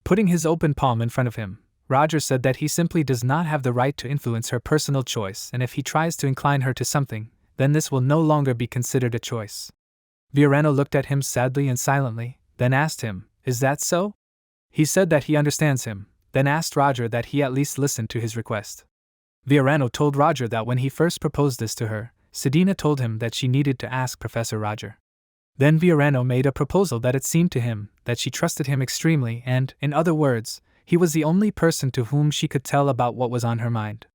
Putting his open palm in front of him, Roger said that he simply does not have the right to influence her personal choice, and if he tries to incline her to something, then this will no longer be considered a choice. Virano looked at him sadly and silently, then asked him, "Is that so?" He said that he understands him, then asked Roger that he at least listen to his request. Virano told Roger that when he first proposed this to her, Sedina told him that she needed to ask Professor Roger. Then Virano made a proposal that it seemed to him that she trusted him extremely and, in other words, he was the only person to whom she could tell about what was on her mind.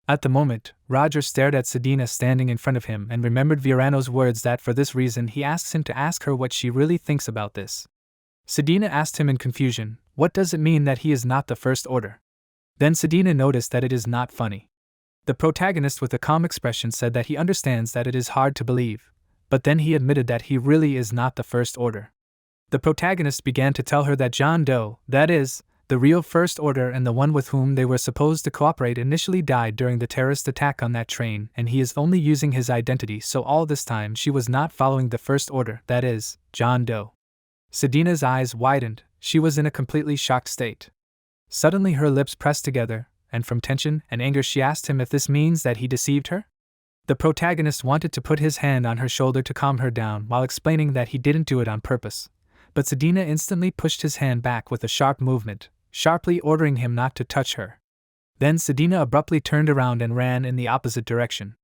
At the moment, Roger stared at Sedina standing in front of him and remembered Virano's words that for this reason he asks him to ask her what she really thinks about this. Sedina asked him in confusion, "What does it mean that he is not the First Order?" Then Sedina noticed that it is not funny. The protagonist with a calm expression said that he understands that it is hard to believe, but then he admitted that he really is not the First Order. The protagonist began to tell her that John Doe, that is, the real First Order and the one with whom they were supposed to cooperate, initially died during the terrorist attack on that train, and he is only using his identity, so all this time she was not following the First Order, that is, John Doe. Sedina's eyes widened, she was in a completely shocked state. Suddenly her lips pressed together, and from tension and anger she asked him if this means that he deceived her? The protagonist wanted to put his hand on her shoulder to calm her down while explaining that he didn't do it on purpose, but Sedina instantly pushed his hand back with a sharp movement, sharply ordering him not to touch her. Then Sedina abruptly turned around and ran in the opposite direction.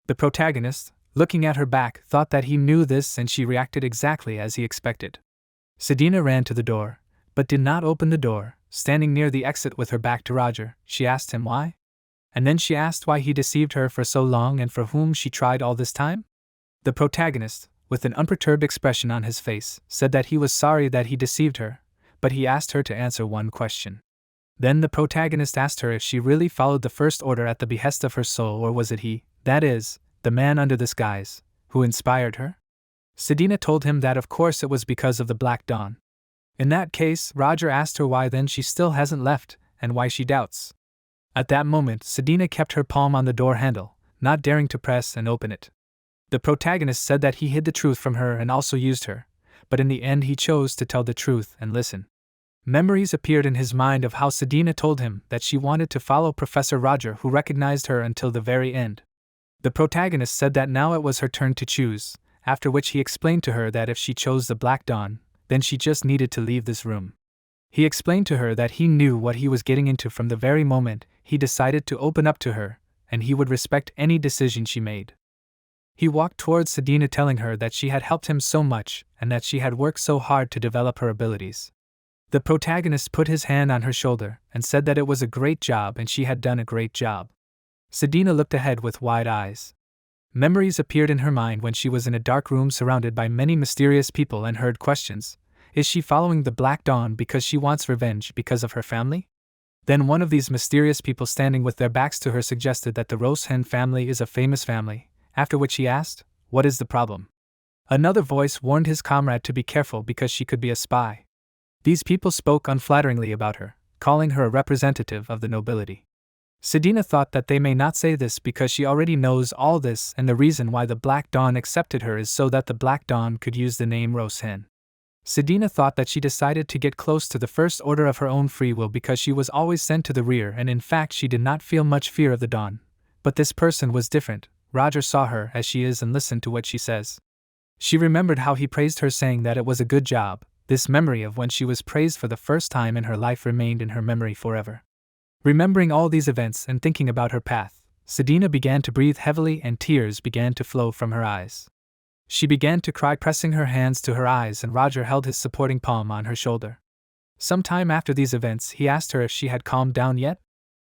The protagonist, looking at her back, thought that he knew this and she reacted exactly as he expected. Sedina ran to the door, but did not open the door. Standing near the exit with her back to Roger, she asked him why. And then she asked why he deceived her for so long and for whom she tried all this time. The protagonist, with an unperturbed expression on his face, said that he was sorry that he deceived her, but he asked her to answer one question. Then the protagonist asked her if she really followed the First Order at the behest of her soul, or was it he, that is, the man under this guise, who inspired her? Sedina told him that of course it was because of the Black Dawn. In that case, Roger asked her why then she still hasn't left, and why she doubts. At that moment, Sedina kept her palm on the door handle, not daring to press and open it. The protagonist said that he hid the truth from her and also used her, but in the end he chose to tell the truth and listen. Memories appeared in his mind of how Sedina told him that she wanted to follow Professor Roger, who recognized her until the very end. The protagonist said that now it was her turn to choose, after which he explained to her that if she chose the Black Dawn, then she just needed to leave this room. He explained to her that he knew what he was getting into from the very moment he decided to open up to her, and he would respect any decision she made. He walked towards Sedina telling her that she had helped him so much and that she had worked so hard to develop her abilities. The protagonist put his hand on her shoulder and said that it was a great job and she had done a great job. Sedina looked ahead with wide eyes. Memories appeared in her mind when she was in a dark room surrounded by many mysterious people and heard questions. Is she following the Black Dawn because she wants revenge because of her family? Then one of these mysterious people standing with their backs to her suggested that the Roshen family is a famous family, after which he asked, "What is the problem?" Another voice warned his comrade to be careful because she could be a spy. These people spoke unflatteringly about her, calling her a representative of the nobility. Sedina thought that they may not say this because she already knows all this, and the reason why the Black Dawn accepted her is so that the Black Dawn could use the name Rose Hen. Sedina thought that she decided to get close to the First Order of her own free will because she was always sent to the rear, and in fact she did not feel much fear of the Dawn. But this person was different. Roger saw her as she is and listened to what she says. She remembered how he praised her, saying that it was a good job. This memory of when she was praised for the first time in her life remained in her memory forever. Remembering all these events and thinking about her path, Sedina began to breathe heavily and tears began to flow from her eyes. She began to cry, pressing her hands to her eyes, and Roger held his supporting palm on her shoulder. Some time after these events, he asked her if she had calmed down yet.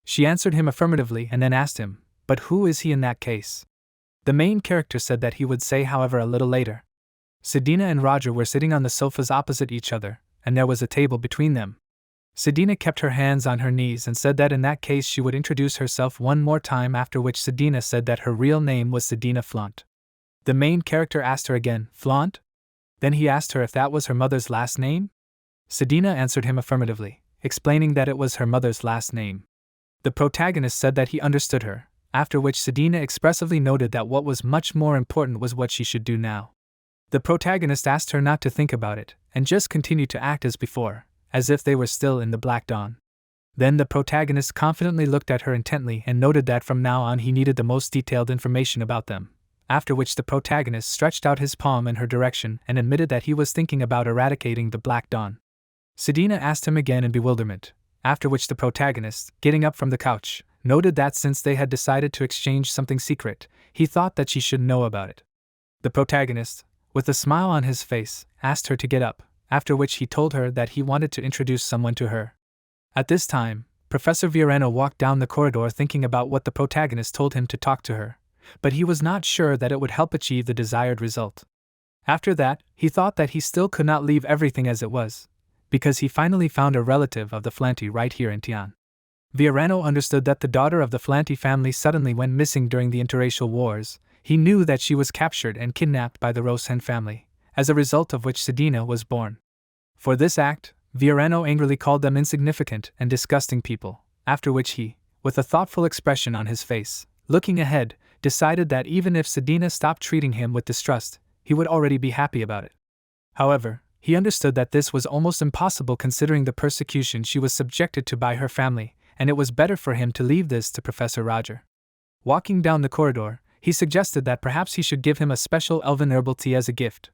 She answered him affirmatively and then asked him, "But who is he in that case?" The main character said that he would say, however, a little later. Sedina and Roger were sitting on the sofas opposite each other, and there was a table between them. Sedina kept her hands on her knees and said that in that case she would introduce herself one more time, after which Sedina said that her real name was Sedina Flaunt. The main character asked her again, "Flaunt?" Then he asked her if that was her mother's last name. Sedina answered him affirmatively, explaining that it was her mother's last name. The protagonist said that he understood her, after which Sedina expressively noted that what was much more important was what she should do now. The protagonist asked her not to think about it, and just continue to act as before, as if they were still in the Black Dawn. Then the protagonist confidently looked at her intently and noted that from now on he needed the most detailed information about them, after which the protagonist stretched out his palm in her direction and admitted that he was thinking about eradicating the Black Dawn. Sedina asked him again in bewilderment, after which the protagonist, getting up from the couch, noted that since they had decided to exchange something secret, he thought that she should know about it. The protagonist, with a smile on his face, asked her to get up, after which he told her that he wanted to introduce someone to her. At this time, Professor Viorano walked down the corridor thinking about what the protagonist told him to talk to her, but he was not sure that it would help achieve the desired result. After that, he thought that he still could not leave everything as it was, because he finally found a relative of the Flanty right here in Tian. Viorano understood that the daughter of the Flanty family suddenly went missing during the interracial wars. He knew that she was captured and kidnapped by the Roshen family, as a result of which Sedina was born. For this act, Viorano angrily called them insignificant and disgusting people, after which he, with a thoughtful expression on his face, looking ahead, decided that even if Sedina stopped treating him with distrust, he would already be happy about it. However, he understood that this was almost impossible considering the persecution she was subjected to by her family, and it was better for him to leave this to Professor Roger. Walking down the corridor, he suggested that perhaps he should give him a special elven herbal tea as a gift.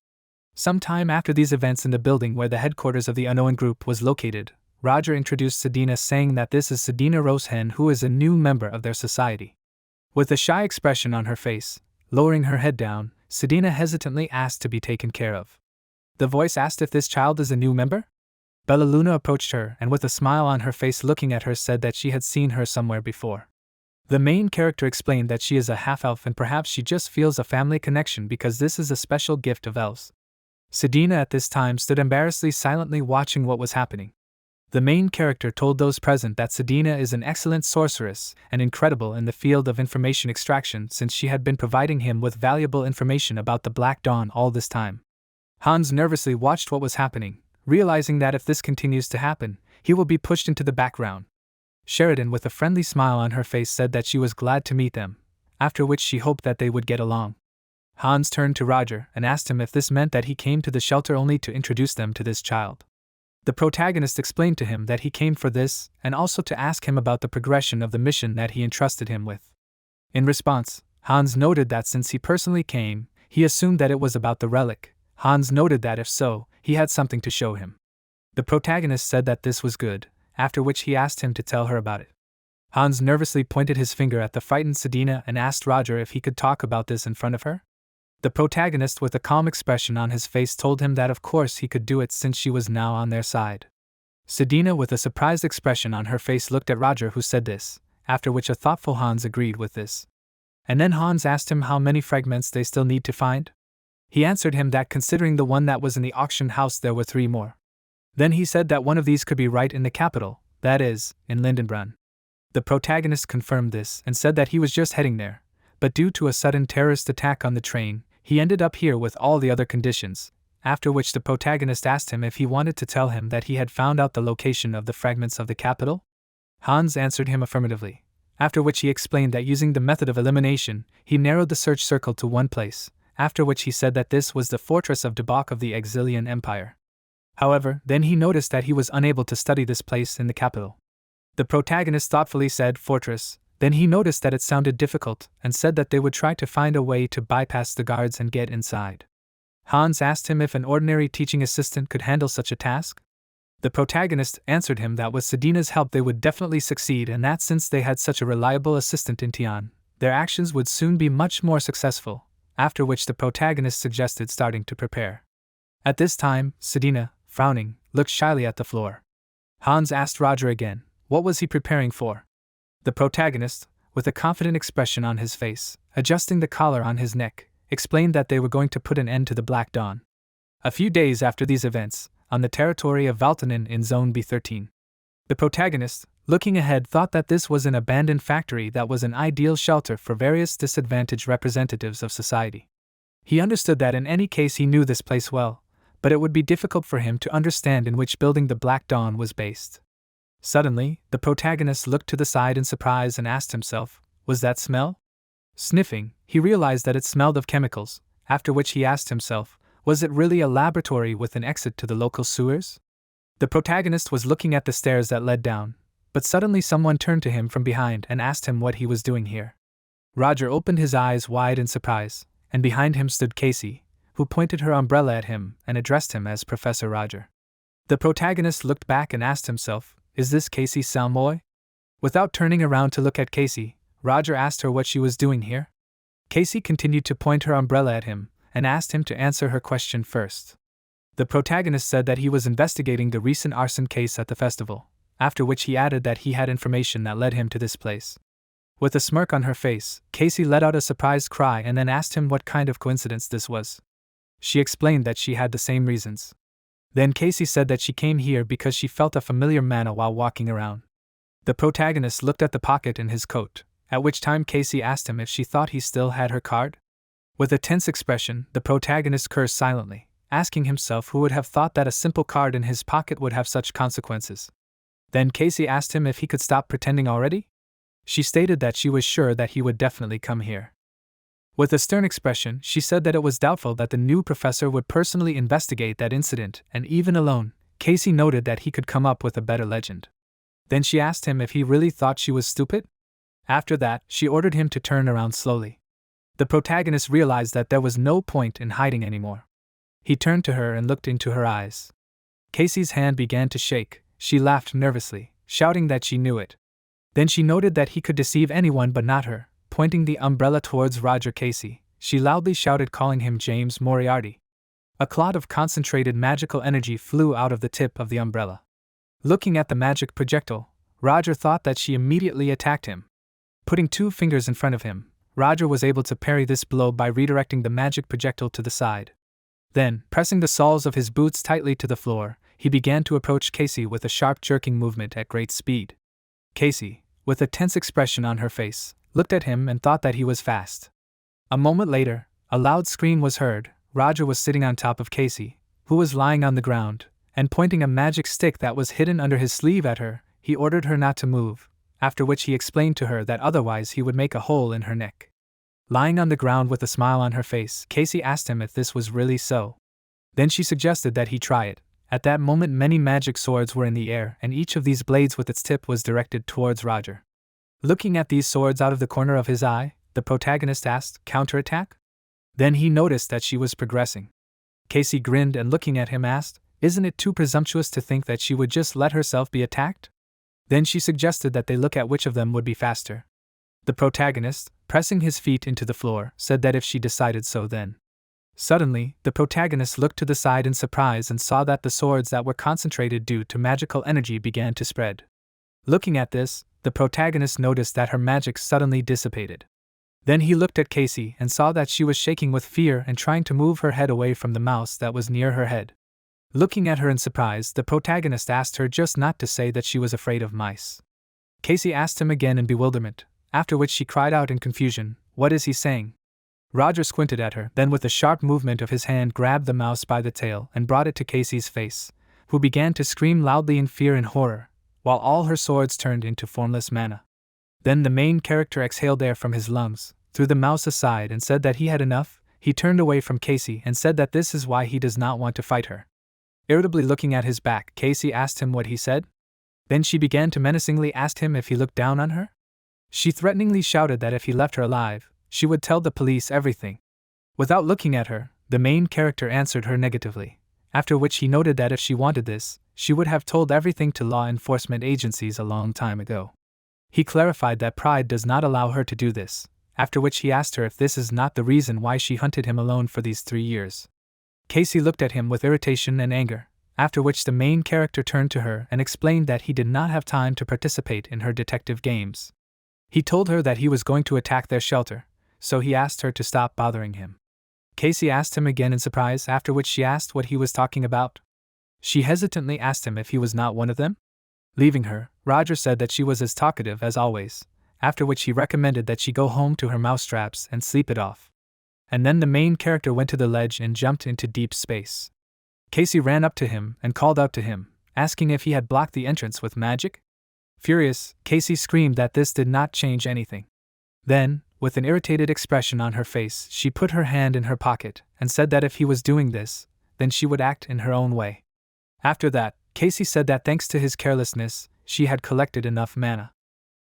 Some time after these events, in the building where the headquarters of the unknown group was located, Roger introduced Sedina, saying that this is Sedina Roshen, who is a new member of their society. With a shy expression on her face, lowering her head down, Sedina hesitantly asked to be taken care of. The voice asked if this child is a new member? Bella Luna approached her and with a smile on her face looking at her said that she had seen her somewhere before. The main character explained that she is a half-elf and perhaps she just feels a family connection because this is a special gift of elves. Sedina at this time stood embarrassedly silently watching what was happening. The main character told those present that Sedina is an excellent sorceress and incredible in the field of information extraction since she had been providing him with valuable information about the Black Dawn all this time. Hans nervously watched what was happening, realizing that if this continues to happen, he will be pushed into the background. Sheridan, with a friendly smile on her face, said that she was glad to meet them, after which she hoped that they would get along. Hans turned to Roger and asked him if this meant that he came to the shelter only to introduce them to this child. The protagonist explained to him that he came for this, and also to ask him about the progression of the mission that he entrusted him with. In response, Hans noted that since he personally came, he assumed that it was about the relic. Hans noted that if so, he had something to show him. The protagonist said that this was good, after which he asked him to tell her about it. Hans nervously pointed his finger at the frightened Sedina and asked Roger if he could talk about this in front of her. The protagonist, with a calm expression on his face, told him that of course he could do it since she was now on their side. Sedina, with a surprised expression on her face, looked at Roger, who said this, after which a thoughtful Hans agreed with this. And then Hans asked him how many fragments they still need to find. He answered him that considering the one that was in the auction house there were 3 more. Then he said that one of these could be right in the capital, that is, in Lindenbrunn. The protagonist confirmed this and said that he was just heading there, but due to a sudden terrorist attack on the train, he ended up here with all the other conditions, after which the protagonist asked him if he wanted to tell him that he had found out the location of the fragments of the capital. Hans answered him affirmatively, After which he explained that using the method of elimination, he narrowed the search circle to one place, after which he said that this was the fortress of Debak of the Exilian Empire. However, then he noticed that he was unable to study this place in the capital. The protagonist thoughtfully said fortress, then he noticed that it sounded difficult and said that they would try to find a way to bypass the guards and get inside. Hans asked him if an ordinary teaching assistant could handle such a task. The protagonist answered him that with Sedina's help they would definitely succeed, and that since they had such a reliable assistant in Tian, their actions would soon be much more successful, after which the protagonist suggested starting to prepare. At this time, Sedina, frowning, looked shyly at the floor. Hans asked Roger again, what was he preparing for? The protagonist, with a confident expression on his face, adjusting the collar on his neck, explained that they were going to put an end to the Black Dawn. A few days after these events, on the territory of Valtanen in Zone B13. The protagonist, looking ahead, thought that this was an abandoned factory that was an ideal shelter for various disadvantaged representatives of society. He understood that in any case he knew this place well, but it would be difficult for him to understand in which building the Black Dawn was based. Suddenly, the protagonist looked to the side in surprise and asked himself, was that smell? Sniffing, he realized that it smelled of chemicals, after which he asked himself, was it really a laboratory with an exit to the local sewers? The protagonist was looking at the stairs that led down, but suddenly someone turned to him from behind and asked him what he was doing here. Roger opened his eyes wide in surprise, and behind him stood Casey, who pointed her umbrella at him and addressed him as Professor Roger. The protagonist looked back and asked himself, is this Casey Salmoy? Without turning around to look at Casey, Roger asked her what she was doing here. Casey continued to point her umbrella at him, and asked him to answer her question first. The protagonist said that he was investigating the recent arson case at the festival, after which he added that he had information that led him to this place. With a smirk on her face, Casey let out a surprised cry and then asked him what kind of coincidence this was. She explained that she had the same reasons. Then Casey said that she came here because she felt a familiar manna while walking around. The protagonist looked at the pocket in his coat, at which time Casey asked him if she thought he still had her card. With a tense expression, the protagonist cursed silently, asking himself who would have thought that a simple card in his pocket would have such consequences. Then Casey asked him if he could stop pretending already. She stated that she was sure that he would definitely come here. With a stern expression, she said that it was doubtful that the new professor would personally investigate that incident, and even alone, Casey noted that he could come up with a better legend. Then she asked him if he really thought she was stupid. After that, she ordered him to turn around slowly. The protagonist realized that there was no point in hiding anymore. He turned to her and looked into her eyes. Casey's hand began to shake. She laughed nervously, shouting that she knew it. Then she noted that he could deceive anyone but not her. Pointing the umbrella towards Roger Casey, she loudly shouted, calling him James Moriarty. A cloud of concentrated magical energy flew out of the tip of the umbrella. Looking at the magic projectile, Roger thought that she immediately attacked him. Putting 2 fingers in front of him, Roger was able to parry this blow by redirecting the magic projectile to the side. Then, pressing the soles of his boots tightly to the floor, he began to approach Casey with a sharp jerking movement at great speed. Casey, with a tense expression on her face, looked at him and thought that he was fast. A moment later, a loud scream was heard. Roger was sitting on top of Casey, who was lying on the ground, and pointing a magic stick that was hidden under his sleeve at her. He ordered her not to move, after which he explained to her that otherwise he would make a hole in her neck. Lying on the ground with a smile on her face, Casey asked him if this was really so. Then she suggested that he try it. At that moment many magic swords were in the air, and each of these blades with its tip was directed towards Roger. Looking at these swords out of the corner of his eye, the protagonist asked, "Counterattack?" Then he noticed that she was progressing. Casey grinned and looking at him asked, "Isn't it too presumptuous to think that she would just let herself be attacked?" Then she suggested that they look at which of them would be faster. The protagonist, pressing his feet into the floor, said that if she decided so then. Suddenly, the protagonist looked to the side in surprise and saw that the swords that were concentrated due to magical energy began to spread. Looking at this, the protagonist noticed that her magic suddenly dissipated. Then he looked at Casey and saw that she was shaking with fear and trying to move her head away from the mouse that was near her head. Looking at her in surprise, the protagonist asked her just not to say that she was afraid of mice. Casey asked him again in bewilderment, after which she cried out in confusion, "What is he saying?" Roger squinted at her, then with a sharp movement of his hand grabbed the mouse by the tail and brought it to Casey's face, who began to scream loudly in fear and horror, while all her swords turned into formless mana. Then the main character exhaled air from his lungs, threw the mouse aside and said that he had enough. He turned away from Casey and said that this is why he does not want to fight her. Irritably looking at his back, Casey asked him what he said. Then she began to menacingly ask him if he looked down on her. She threateningly shouted that if he left her alive, she would tell the police everything. Without looking at her, the main character answered her negatively, after which he noted that if she wanted this, she would have told everything to law enforcement agencies a long time ago. He clarified that pride does not allow her to do this, after which he asked her if this is not the reason why she hunted him alone for these 3 years. Casey looked at him with irritation and anger, after which the main character turned to her and explained that he did not have time to participate in her detective games. He told her that he was going to attack their shelter, so he asked her to stop bothering him. Casey asked him again in surprise, after which she asked what he was talking about. She hesitantly asked him if he was not one of them. Leaving her, Roger said that she was as talkative as always, after which he recommended that she go home to her mousetraps and sleep it off. And then the main character went to the ledge and jumped into deep space. Casey ran up to him and called out to him, asking if he had blocked the entrance with magic. Furious, Casey screamed that this did not change anything. Then, with an irritated expression on her face, she put her hand in her pocket and said that if he was doing this, then she would act in her own way. After that, Casey said that thanks to his carelessness, she had collected enough mana.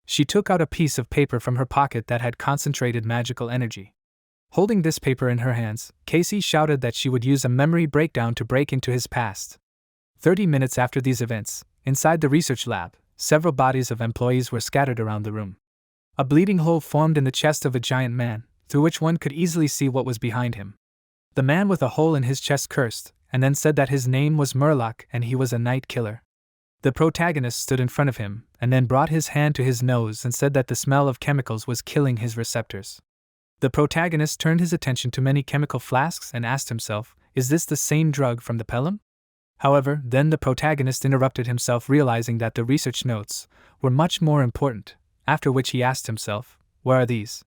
She took out a piece of paper from her pocket that had concentrated magical energy. Holding this paper in her hands, Casey shouted that she would use a memory breakdown to break into his past. 30 minutes after these events, inside the research lab, several bodies of employees were scattered around the room. A bleeding hole formed in the chest of a giant man, through which one could easily see what was behind him. The man with a hole in his chest cursed, and then said that his name was Murloc and he was a night killer. The protagonist stood in front of him, and then brought his hand to his nose and said that the smell of chemicals was killing his receptors. The protagonist turned his attention to many chemical flasks and asked himself, is this the same drug from the Pelham? However, then the protagonist interrupted himself, realizing that the research notes were much more important, after which he asked himself, where are these?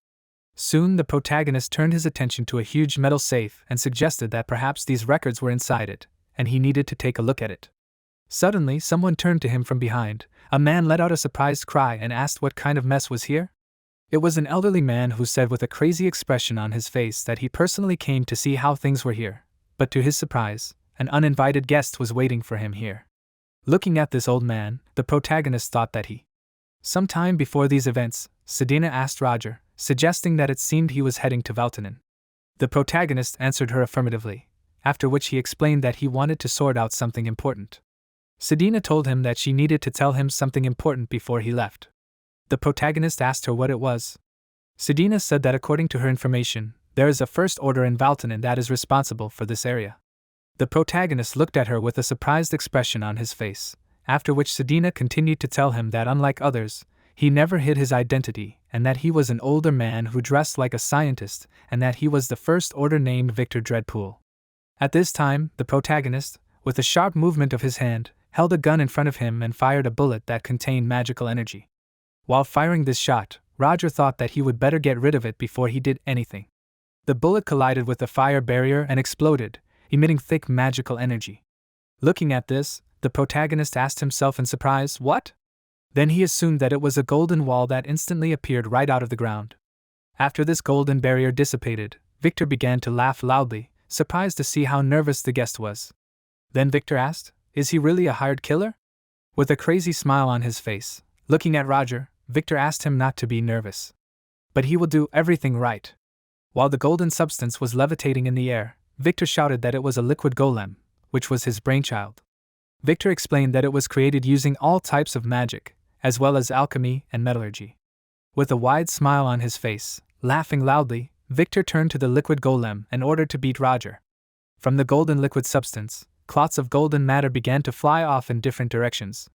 Soon the protagonist turned his attention to a huge metal safe and suggested that perhaps these records were inside it, and he needed to take a look at it. Suddenly someone turned to him from behind. A man let out a surprised cry and asked what kind of mess was here? It was an elderly man who said with a crazy expression on his face that he personally came to see how things were here, but to his surprise, an uninvited guest was waiting for him here. Looking at this old man, the protagonist thought that he. Sometime before these events, Sedina asked Roger, suggesting that it seemed he was heading to Valtonen. The protagonist answered her affirmatively, after which he explained that he wanted to sort out something important. Sedina told him that she needed to tell him something important before he left. The protagonist asked her what it was. Sedina said that according to her information, there is a first order in Valtonen that is responsible for this area. The protagonist looked at her with a surprised expression on his face, after which Sedina continued to tell him that unlike others, he never hid his identity, and that he was an older man who dressed like a scientist, and that he was the first order named Victor Dreadpool. At this time, the protagonist, with a sharp movement of his hand, held a gun in front of him and fired a bullet that contained magical energy. While firing this shot, Roger thought that he would better get rid of it before he did anything. The bullet collided with the fire barrier and exploded, emitting thick magical energy. Looking at this, the protagonist asked himself in surprise, what? Then he assumed that it was a golden wall that instantly appeared right out of the ground. After this golden barrier dissipated, Victor began to laugh loudly, surprised to see how nervous the guest was. Then Victor asked, is he really a hired killer? With a crazy smile on his face, looking at Roger, Victor asked him not to be nervous. But he will do everything right. While the golden substance was levitating in the air, Victor shouted that it was a liquid golem, which was his brainchild. Victor explained that it was created using all types of magic, as well as alchemy and metallurgy. With a wide smile on his face, laughing loudly, Victor turned to the liquid golem and ordered to beat Roger. From the golden liquid substance, clots of golden matter began to fly off in different directions.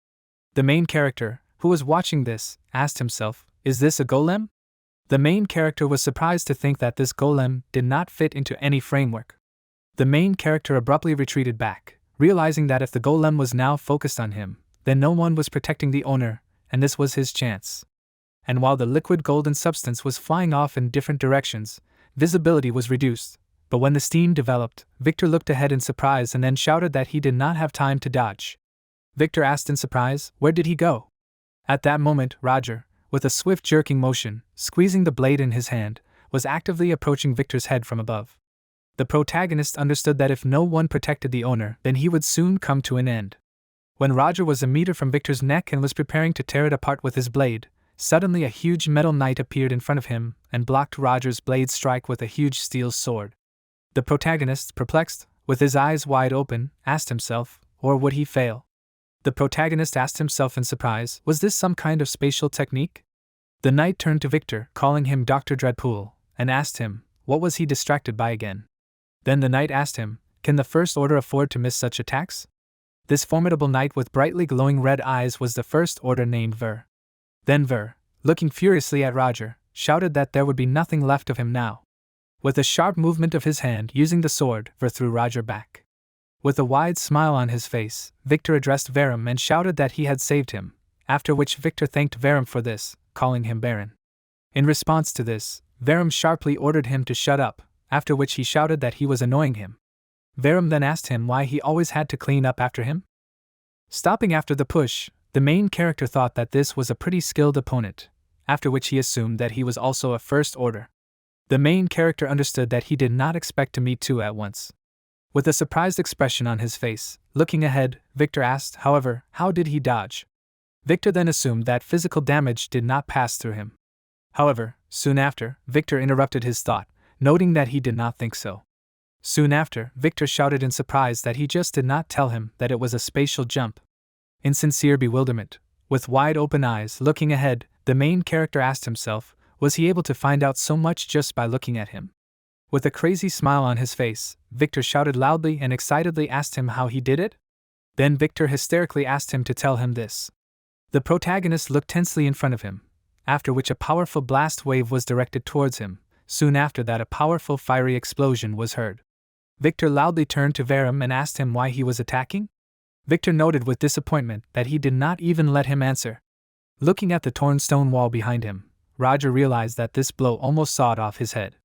The main character, who was watching this, asked himself, is this a golem? The main character was surprised to think that this golem did not fit into any framework. The main character abruptly retreated back, realizing that if the golem was now focused on him, then no one was protecting the owner, and this was his chance. And while the liquid golden substance was flying off in different directions, visibility was reduced, but when the steam developed, Victor looked ahead in surprise and then shouted that he did not have time to dodge. Victor asked in surprise, where did he go? At that moment, Roger, with a swift jerking motion, squeezing the blade in his hand, was actively approaching Victor's head from above. The protagonist understood that if no one protected the owner, then he would soon come to an end. When Roger was a meter from Victor's neck and was preparing to tear it apart with his blade, suddenly a huge metal knight appeared in front of him and blocked Roger's blade strike with a huge steel sword. The protagonist, perplexed, with his eyes wide open, asked himself, or would he fail? The protagonist asked himself in surprise, was this some kind of spatial technique? The knight turned to Victor, calling him Dr. Dreadpool, and asked him, what was he distracted by again? Then the knight asked him, can the First Order afford to miss such attacks? This formidable knight with brightly glowing red eyes was the First Order named Ver. Then Ver, looking furiously at Roger, shouted that there would be nothing left of him now. With a sharp movement of his hand using the sword, Ver threw Roger back. With a wide smile on his face, Victor addressed Verum and shouted that he had saved him, after which Victor thanked Verum for this, calling him Baron. In response to this, Verum sharply ordered him to shut up, after which he shouted that he was annoying him. Verum then asked him why he always had to clean up after him. Stopping after the push, the main character thought that this was a pretty skilled opponent, after which he assumed that he was also a First Order. The main character understood that he did not expect to meet two at once. With a surprised expression on his face, looking ahead, Victor asked, however, how did he dodge? Victor then assumed that physical damage did not pass through him. However, soon after, Victor interrupted his thought, noting that he did not think so. Soon after, Victor shouted in surprise that he just did not tell him that it was a spatial jump. In sincere bewilderment, with wide open eyes looking ahead, the main character asked himself, was he able to find out so much just by looking at him? With a crazy smile on his face, Victor shouted loudly and excitedly asked him how he did it. Then Victor hysterically asked him to tell him this. The protagonist looked tensely in front of him, after which a powerful blast wave was directed towards him. Soon after that a powerful fiery explosion was heard. Victor loudly turned to Verum and asked him why he was attacking. Victor noted with disappointment that he did not even let him answer. Looking at the torn stone wall behind him, Roger realized that this blow almost sawed off his head.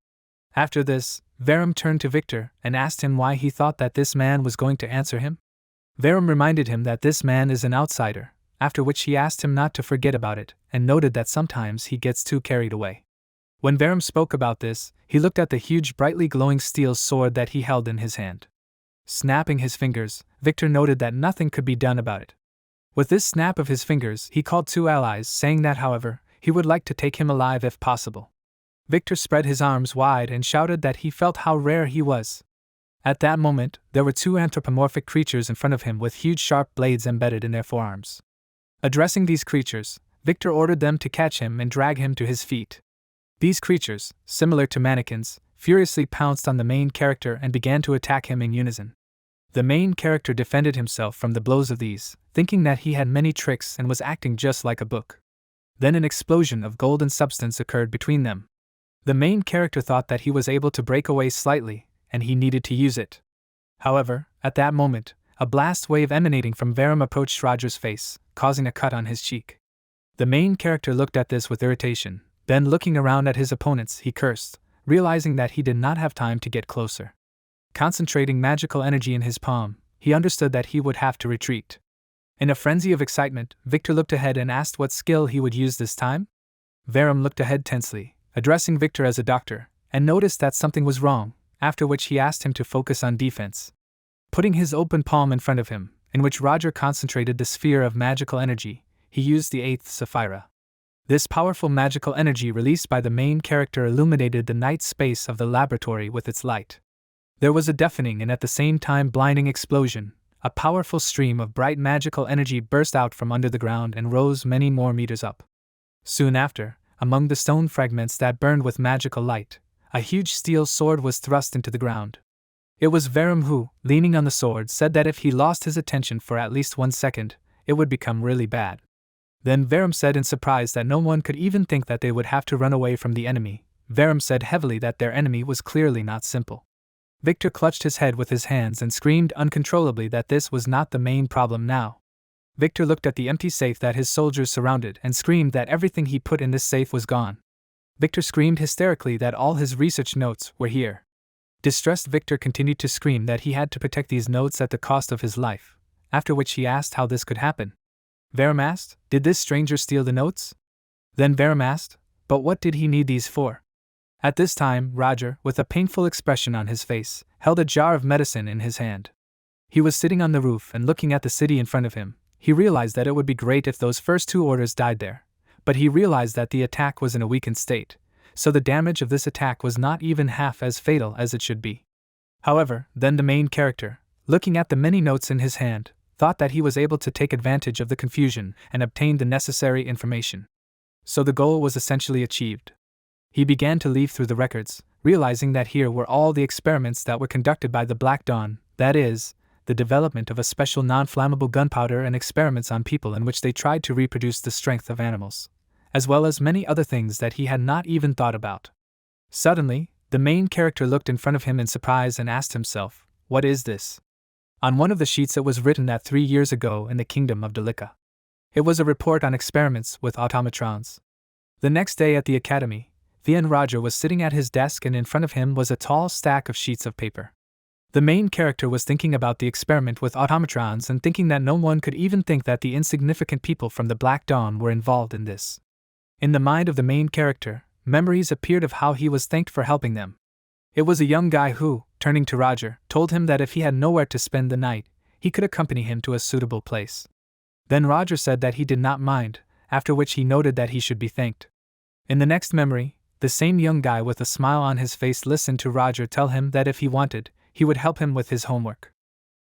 After this, Verum turned to Victor and asked him why he thought that this man was going to answer him. Verum reminded him that this man is an outsider, after which he asked him not to forget about it, and noted that sometimes he gets too carried away. When Verum spoke about this, he looked at the huge brightly glowing steel sword that he held in his hand. Snapping his fingers, Victor noted that nothing could be done about it. With this snap of his fingers, he called two allies, saying that, however, he would like to take him alive if possible. Victor spread his arms wide and shouted that he felt how rare he was. At that moment, there were two anthropomorphic creatures in front of him with huge sharp blades embedded in their forearms. Addressing these creatures, Victor ordered them to catch him and drag him to his feet. These creatures, similar to mannequins, furiously pounced on the main character and began to attack him in unison. The main character defended himself from the blows of these, thinking that he had many tricks and was acting just like a book. Then an explosion of golden substance occurred between them. The main character thought that he was able to break away slightly, and he needed to use it. However, at that moment, a blast wave emanating from Verum approached Roger's face, causing a cut on his cheek. The main character looked at this with irritation, then looking around at his opponents, he cursed, realizing that he did not have time to get closer. Concentrating magical energy in his palm, he understood that he would have to retreat. In a frenzy of excitement, Victor looked ahead and asked what skill he would use this time. Verum looked ahead tensely, addressing Victor as a doctor, and noticed that something was wrong, after which he asked him to focus on defense. Putting his open palm in front of him, in which Roger concentrated the sphere of magical energy, he used the 8th Sapphira. This powerful magical energy released by the main character illuminated the night space of the laboratory with its light. There was a deafening and at the same time blinding explosion. A powerful stream of bright magical energy burst out from under the ground and rose many more meters up. Soon after, among the stone fragments that burned with magical light, a huge steel sword was thrust into the ground. It was Verum who, leaning on the sword, said that if he lost his attention for at least 1 second, it would become really bad. Then Verum said in surprise that no one could even think that they would have to run away from the enemy. Verum said heavily that their enemy was clearly not simple. Victor clutched his head with his hands and screamed uncontrollably that this was not the main problem now. Victor looked at the empty safe that his soldiers surrounded and screamed that everything he put in this safe was gone. Victor screamed hysterically that all his research notes were here. Distressed, Victor continued to scream that he had to protect these notes at the cost of his life, after which he asked how this could happen. Verum asked, "Did this stranger steal the notes?" Then Verum asked, but what did he need these for? At this time, Roger, with a painful expression on his face, held a jar of medicine in his hand. He was sitting on the roof and looking at the city in front of him. He realized that it would be great if those first 2 orders died there, but he realized that the attack was in a weakened state, so the damage of this attack was not even half as fatal as it should be. However, then the main character, looking at the many notes in his hand, thought that he was able to take advantage of the confusion and obtain the necessary information. So the goal was essentially achieved. He began to leaf through the records, realizing that here were all the experiments that were conducted by the Black Dawn, that is, the development of a special non-flammable gunpowder and experiments on people in which they tried to reproduce the strength of animals, as well as many other things that he had not even thought about. Suddenly, the main character looked in front of him in surprise and asked himself, what is this? On one of the sheets it was written that 3 years ago in the kingdom of Delica. It was a report on experiments with automatrons. The next day at the academy, Roger was sitting at his desk and in front of him was a tall stack of sheets of paper. The main character was thinking about the experiment with automatrons and thinking that no one could even think that the insignificant people from the Black Dawn were involved in this. In the mind of the main character, memories appeared of how he was thanked for helping them. It was a young guy who, turning to Roger, told him that if he had nowhere to spend the night, he could accompany him to a suitable place. Then Roger said that he did not mind, after which he noted that he should be thanked. In the next memory, the same young guy with a smile on his face listened to Roger tell him that if he wanted, he would help him with his homework.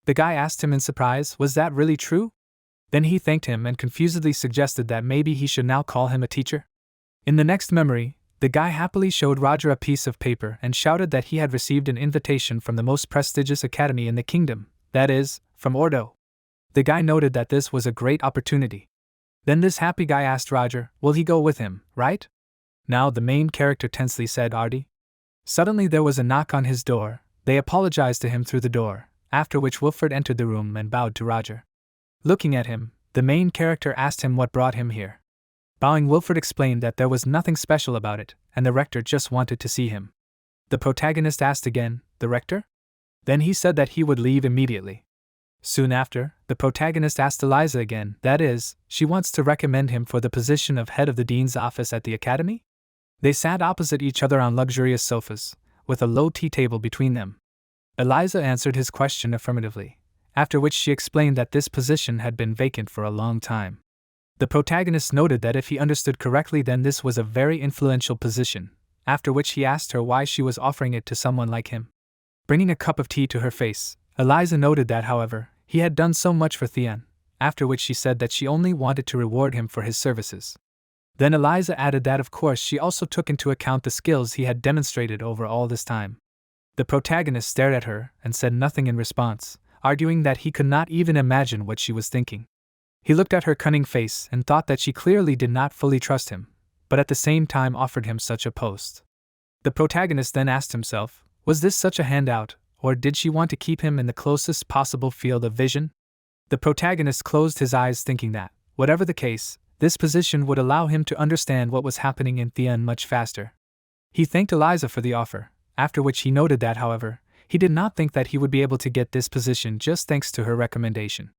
The guy asked him in surprise, was that really true? Then he thanked him and confusedly suggested that maybe he should now call him a teacher. In the next memory, the guy happily showed Roger a piece of paper and shouted that he had received an invitation from the most prestigious academy in the kingdom, that is, from Ordo. The guy noted that this was a great opportunity. Then this happy guy asked Roger, will he go with him, right? Now the main character tensely said Artie. Suddenly there was a knock on his door. They apologized to him through the door, after which Wilfred entered the room and bowed to Roger. Looking at him, the main character asked him what brought him here. Bowing, Wilfred explained that there was nothing special about it, and the rector just wanted to see him. The protagonist asked again, the rector? Then he said that he would leave immediately. Soon after, the protagonist asked Eliza again, that is, she wants to recommend him for the position of head of the dean's office at the academy? They sat opposite each other on luxurious sofas, with a low tea table between them. Eliza answered his question affirmatively, after which she explained that this position had been vacant for a long time. The protagonist noted that if he understood correctly then this was a very influential position, after which he asked her why she was offering it to someone like him. Bringing a cup of tea to her face, Eliza noted that, however, he had done so much for Theon, after which she said that she only wanted to reward him for his services. Then Eliza added that of course she also took into account the skills he had demonstrated over all this time. The protagonist stared at her and said nothing in response, arguing that he could not even imagine what she was thinking. He looked at her cunning face and thought that she clearly did not fully trust him, but at the same time offered him such a post. The protagonist then asked himself, was this such a handout, or did she want to keep him in the closest possible field of vision? The protagonist closed his eyes thinking that, whatever the case, this position would allow him to understand what was happening in Theon much faster. He thanked Eliza for the offer, after which he noted that, however, he did not think that he would be able to get this position just thanks to her recommendation.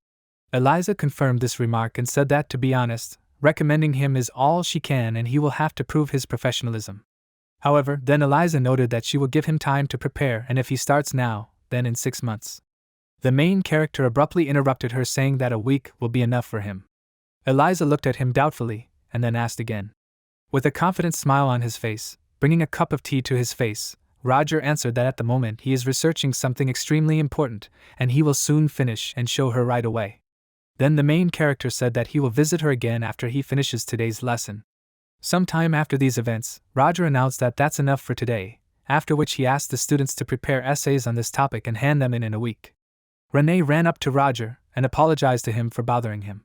Eliza confirmed this remark and said that, to be honest, recommending him is all she can and he will have to prove his professionalism. However, then Eliza noted that she will give him time to prepare, and if he starts now, then in 6 months. The main character abruptly interrupted her, saying that a week will be enough for him. Eliza looked at him doubtfully, and then asked again. With a confident smile on his face, bringing a cup of tea to his face, Roger answered that at the moment he is researching something extremely important, and he will soon finish and show her right away. Then the main character said that he will visit her again after he finishes today's lesson. Sometime after these events, Roger announced that that's enough for today, after which he asked the students to prepare essays on this topic and hand them in a week. Renee ran up to Roger and apologized to him for bothering him.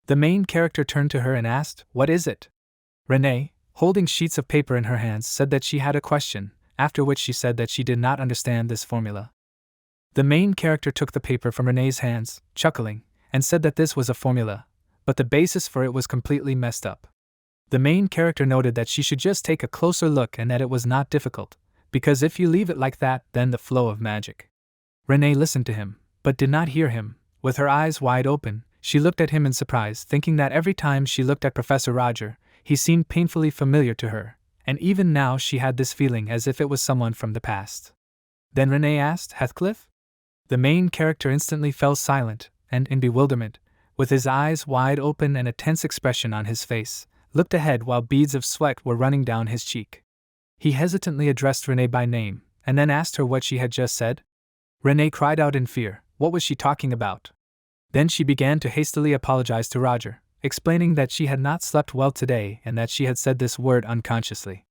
The main character turned to her and asked, what is it? Renee, holding sheets of paper in her hands, said that she had a question, after which she said that she did not understand this formula. The main character took the paper from Renee's hands, chuckling, and said that this was a formula, but the basis for it was completely messed up. The main character noted that she should just take a closer look and that it was not difficult, because if you leave it like that, then the flow of magic. Renee listened to him, but did not hear him. With her eyes wide open, she looked at him in surprise, thinking that every time she looked at Professor Roger, he seemed painfully familiar to her, and even now she had this feeling as if it was someone from the past. Then Renee asked, Heathcliff? The main character instantly fell silent, and in bewilderment, with his eyes wide open and a tense expression on his face, looked ahead while beads of sweat were running down his cheek. He hesitantly addressed Renee by name, and then asked her what she had just said. Renee cried out in fear. What was she talking about? Then she began to hastily apologize to Roger, explaining that she had not slept well today and that she had said this word unconsciously.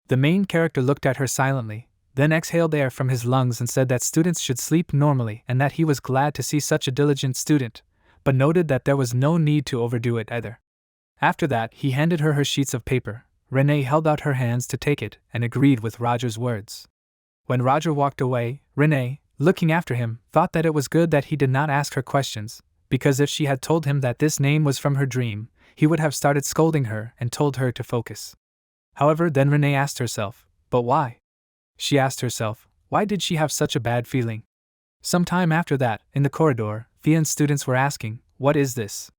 The main character looked at her silently, then exhaled air from his lungs and said that students should sleep normally and that he was glad to see such a diligent student, but noted that there was no need to overdo it either. After that, he handed her sheets of paper. Renee held out her hands to take it and agreed with Roger's words. When Roger walked away, Renee, looking after him, thought that it was good that he did not ask her questions, because if she had told him that this name was from her dream, he would have started scolding her and told her to focus. However, then Renee asked herself, but why? She asked herself, why did she have such a bad feeling? Some time after that, in the corridor, Theon's students were asking, what is this?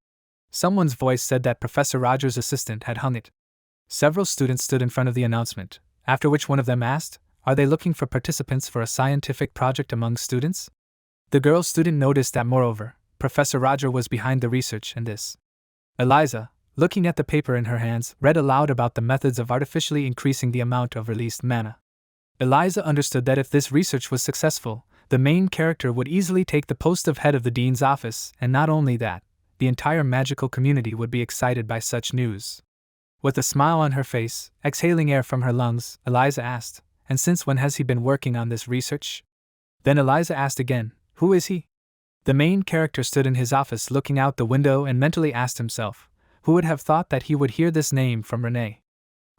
Someone's voice said that Professor Roger's assistant had hung it. Several students stood in front of the announcement, after which one of them asked, are they looking for participants for a scientific project among students? The girl student noticed that moreover, Professor Roger was behind the research in this. Eliza, looking at the paper in her hands, read aloud about the methods of artificially increasing the amount of released mana. Eliza understood that if this research was successful, the main character would easily take the post of head of the dean's office, and not only that, the entire magical community would be excited by such news. With a smile on her face, exhaling air from her lungs, Eliza asked, and since when has he been working on this research? Then Eliza asked again, who is he? The main character stood in his office looking out the window and mentally asked himself, who would have thought that he would hear this name from Renee?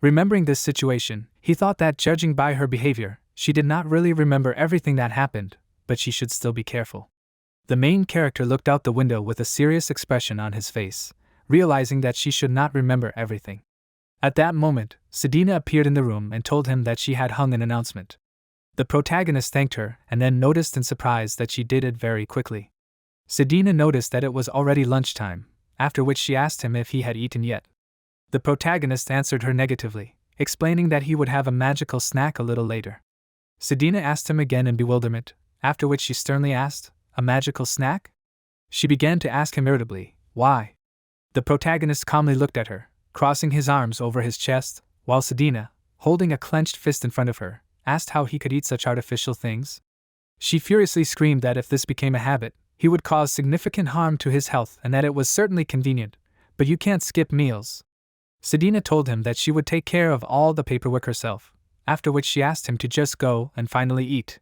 Remembering this situation, he thought that judging by her behavior, she did not really remember everything that happened, but she should still be careful. The main character looked out the window with a serious expression on his face, realizing that she should not remember everything. At that moment, Sedina appeared in the room and told him that she had hung an announcement. The protagonist thanked her and then noticed in surprise that she did it very quickly. Sedina noticed that it was already lunchtime, after which she asked him if he had eaten yet. The protagonist answered her negatively, explaining that he would have a magical snack a little later. Sedina asked him again in bewilderment, after which she sternly asked, a magical snack? She began to ask him irritably, why? The protagonist calmly looked at her, crossing his arms over his chest, while Sedina, holding a clenched fist in front of her, asked how he could eat such artificial things. She furiously screamed that if this became a habit, he would cause significant harm to his health and that it was certainly convenient, but you can't skip meals. Sedina told him that she would take care of all the paperwork herself, after which she asked him to just go and finally eat.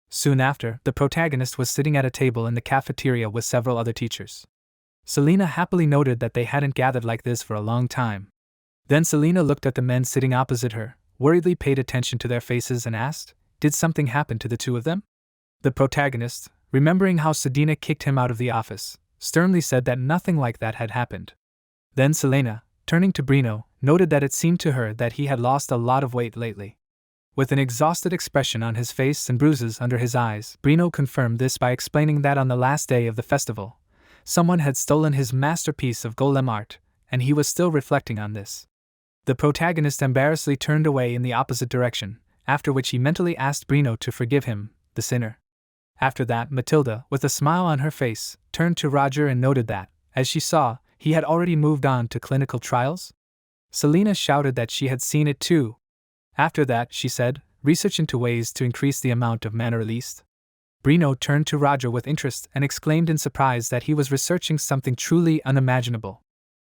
Soon after, the protagonist was sitting at a table in the cafeteria with several other teachers. Selena happily noted that they hadn't gathered like this for a long time. Then Selena looked at the men sitting opposite her, worriedly paid attention to their faces and asked, did something happen to the two of them? The protagonist, remembering how Sedina kicked him out of the office, sternly said that nothing like that had happened. Then Selena, turning to Brino, noted that it seemed to her that he had lost a lot of weight lately. With an exhausted expression on his face and bruises under his eyes, Brino confirmed this by explaining that on the last day of the festival, someone had stolen his masterpiece of golem art, and he was still reflecting on this. The protagonist embarrassedly turned away in the opposite direction, after which he mentally asked Brino to forgive him, the sinner. After that, Matilda, with a smile on her face, turned to Roger and noted that, as she saw, he had already moved on to clinical trials. Selena shouted that she had seen it too. After that, she said, research into ways to increase the amount of mana released. Brino turned to Roger with interest and exclaimed in surprise that he was researching something truly unimaginable.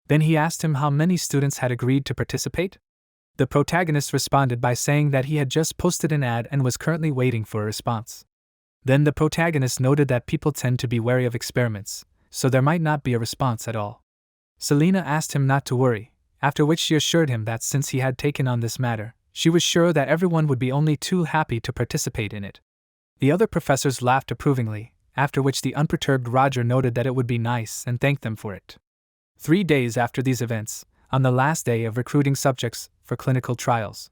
Then he asked him how many students had agreed to participate. The protagonist responded by saying that he had just posted an ad and was currently waiting for a response. Then the protagonist noted that people tend to be wary of experiments, so there might not be a response at all. Selena asked him not to worry, after which she assured him that since he had taken on this matter, she was sure that everyone would be only too happy to participate in it. The other professors laughed approvingly, after which the unperturbed Roger noted that it would be nice and thanked them for it. 3 days after these events, on the last day of recruiting subjects for clinical trials,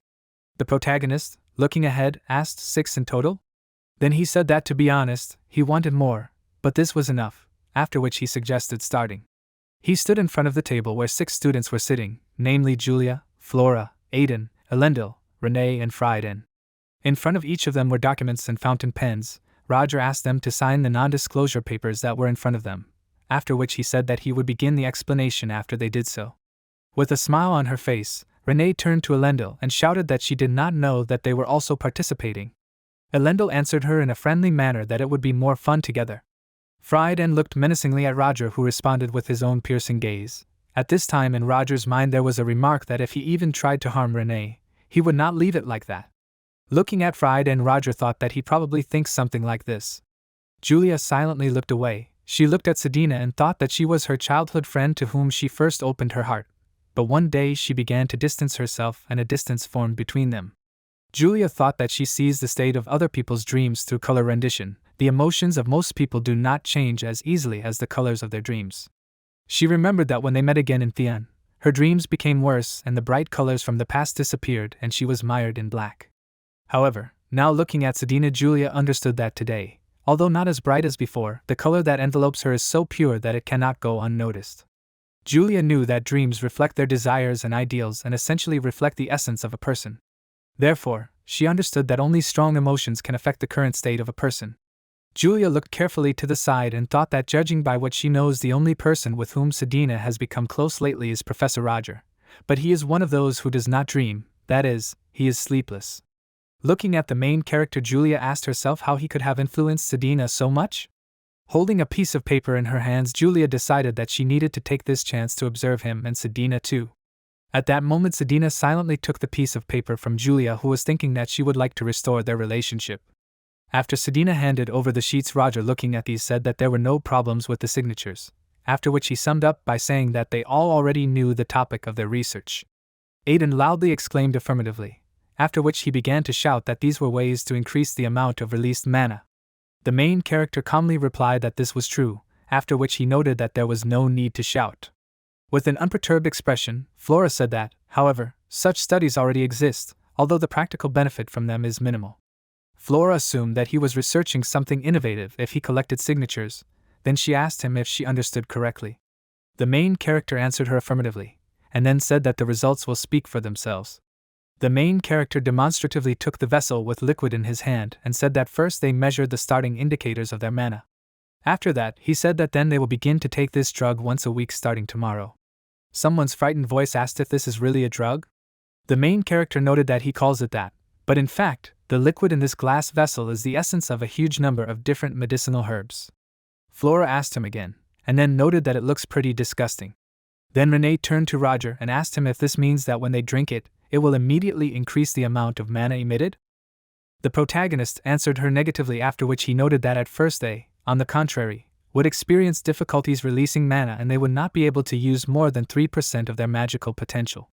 the protagonist, looking ahead, asked 6 in total? Then he said that to be honest, he wanted more, but this was enough, after which he suggested starting. He stood in front of the table where 6 students were sitting, namely Julia, Flora, Aiden, Elendil, Renee, and Frieden. In front of each of them were documents and fountain pens. Roger asked them to sign the non-disclosure papers that were in front of them, after which he said that he would begin the explanation after they did so. With a smile on her face, Renee turned to Elendil and shouted that she did not know that they were also participating. Elendil answered her in a friendly manner that it would be more fun together. Frieden looked menacingly at Roger, who responded with his own piercing gaze. At this time in Roger's mind there was a remark that if he even tried to harm Renee, he would not leave it like that. Looking at Frieden, Roger thought that he probably thinks something like this. Julia silently looked away. She looked at Sedina and thought that she was her childhood friend to whom she first opened her heart. But one day she began to distance herself and a distance formed between them. Julia thought that she sees the state of other people's dreams through color rendition. The emotions of most people do not change as easily as the colors of their dreams. She remembered that when they met again in Thien, her dreams became worse and the bright colors from the past disappeared and she was mired in black. However, now looking at Sedina, Julia understood that today, although not as bright as before, the color that envelopes her is so pure that it cannot go unnoticed. Julia knew that dreams reflect their desires and ideals and essentially reflect the essence of a person. Therefore, she understood that only strong emotions can affect the current state of a person. Julia looked carefully to the side and thought that judging by what she knows, the only person with whom Sedina has become close lately is Professor Roger. But he is one of those who does not dream, that is, he is sleepless. Looking at the main character, Julia asked herself how he could have influenced Sedina so much. Holding a piece of paper in her hands, Julia decided that she needed to take this chance to observe him and Sedina too. At that moment, Sedina silently took the piece of paper from Julia, who was thinking that she would like to restore their relationship. After Sedina handed over the sheets, Roger, looking at these, said that there were no problems with the signatures, after which he summed up by saying that they all already knew the topic of their research. Aiden loudly exclaimed affirmatively, after which he began to shout that these were ways to increase the amount of released mana. The main character calmly replied that this was true, after which he noted that there was no need to shout. With an unperturbed expression, Flora said that, however, such studies already exist, although the practical benefit from them is minimal. Flora assumed that he was researching something innovative if he collected signatures, then she asked him if she understood correctly. The main character answered her affirmatively, and then said that the results will speak for themselves. The main character demonstratively took the vessel with liquid in his hand and said that first they measured the starting indicators of their mana. After that, he said that then they will begin to take this drug once a week starting tomorrow. Someone's frightened voice asked if this is really a drug. The main character noted that he calls it that, but in fact, the liquid in this glass vessel is the essence of a huge number of different medicinal herbs. Flora asked him again, and then noted that it looks pretty disgusting. Then Renee turned to Roger and asked him if this means that when they drink it, it will immediately increase the amount of mana emitted? The protagonist answered her negatively, after which he noted that at first they, on the contrary, would experience difficulties releasing mana and they would not be able to use more than 3% of their magical potential.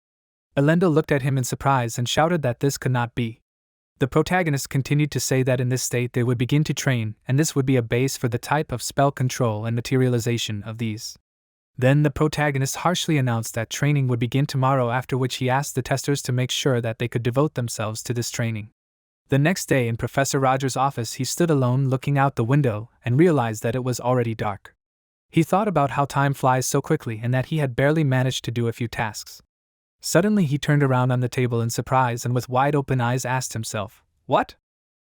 Elendil looked at him in surprise and shouted that this could not be. The protagonist continued to say that in this state they would begin to train, and this would be a base for the type of spell control and materialization of these. Then the protagonist harshly announced that training would begin tomorrow, after which he asked the testers to make sure that they could devote themselves to this training. The next day in Professor Roger's office, he stood alone looking out the window and realized that it was already dark. He thought about how time flies so quickly and that he had barely managed to do a few tasks. Suddenly he turned around on the table in surprise and with wide open eyes asked himself, "What?"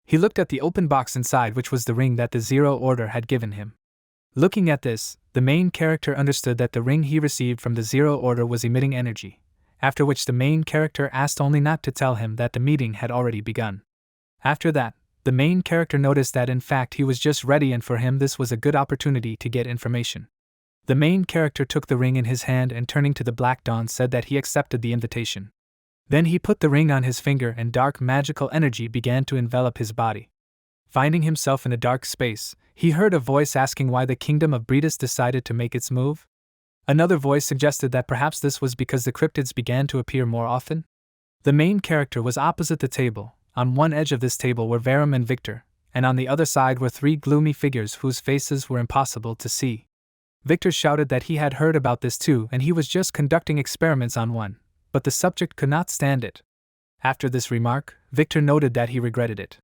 He looked at the open box inside, which was the ring that the Zero Order had given him. Looking at this, the main character understood that the ring he received from the Zero Order was emitting energy, after which the main character asked only not to tell him that the meeting had already begun. After that, the main character noticed that in fact he was just ready, and for him this was a good opportunity to get information. The main character took the ring in his hand and turning to the Black Dawn said that he accepted the invitation. Then he put the ring on his finger and dark magical energy began to envelop his body. Finding himself in a dark space, he heard a voice asking why the kingdom of Bredis decided to make its move. Another voice suggested that perhaps this was because the cryptids began to appear more often. The main character was opposite the table. On one edge of this table were Varum and Victor, and on the other side were three gloomy figures whose faces were impossible to see. Victor shouted that he had heard about this too and he was just conducting experiments on one, but the subject could not stand it. After this remark, Victor noted that he regretted it.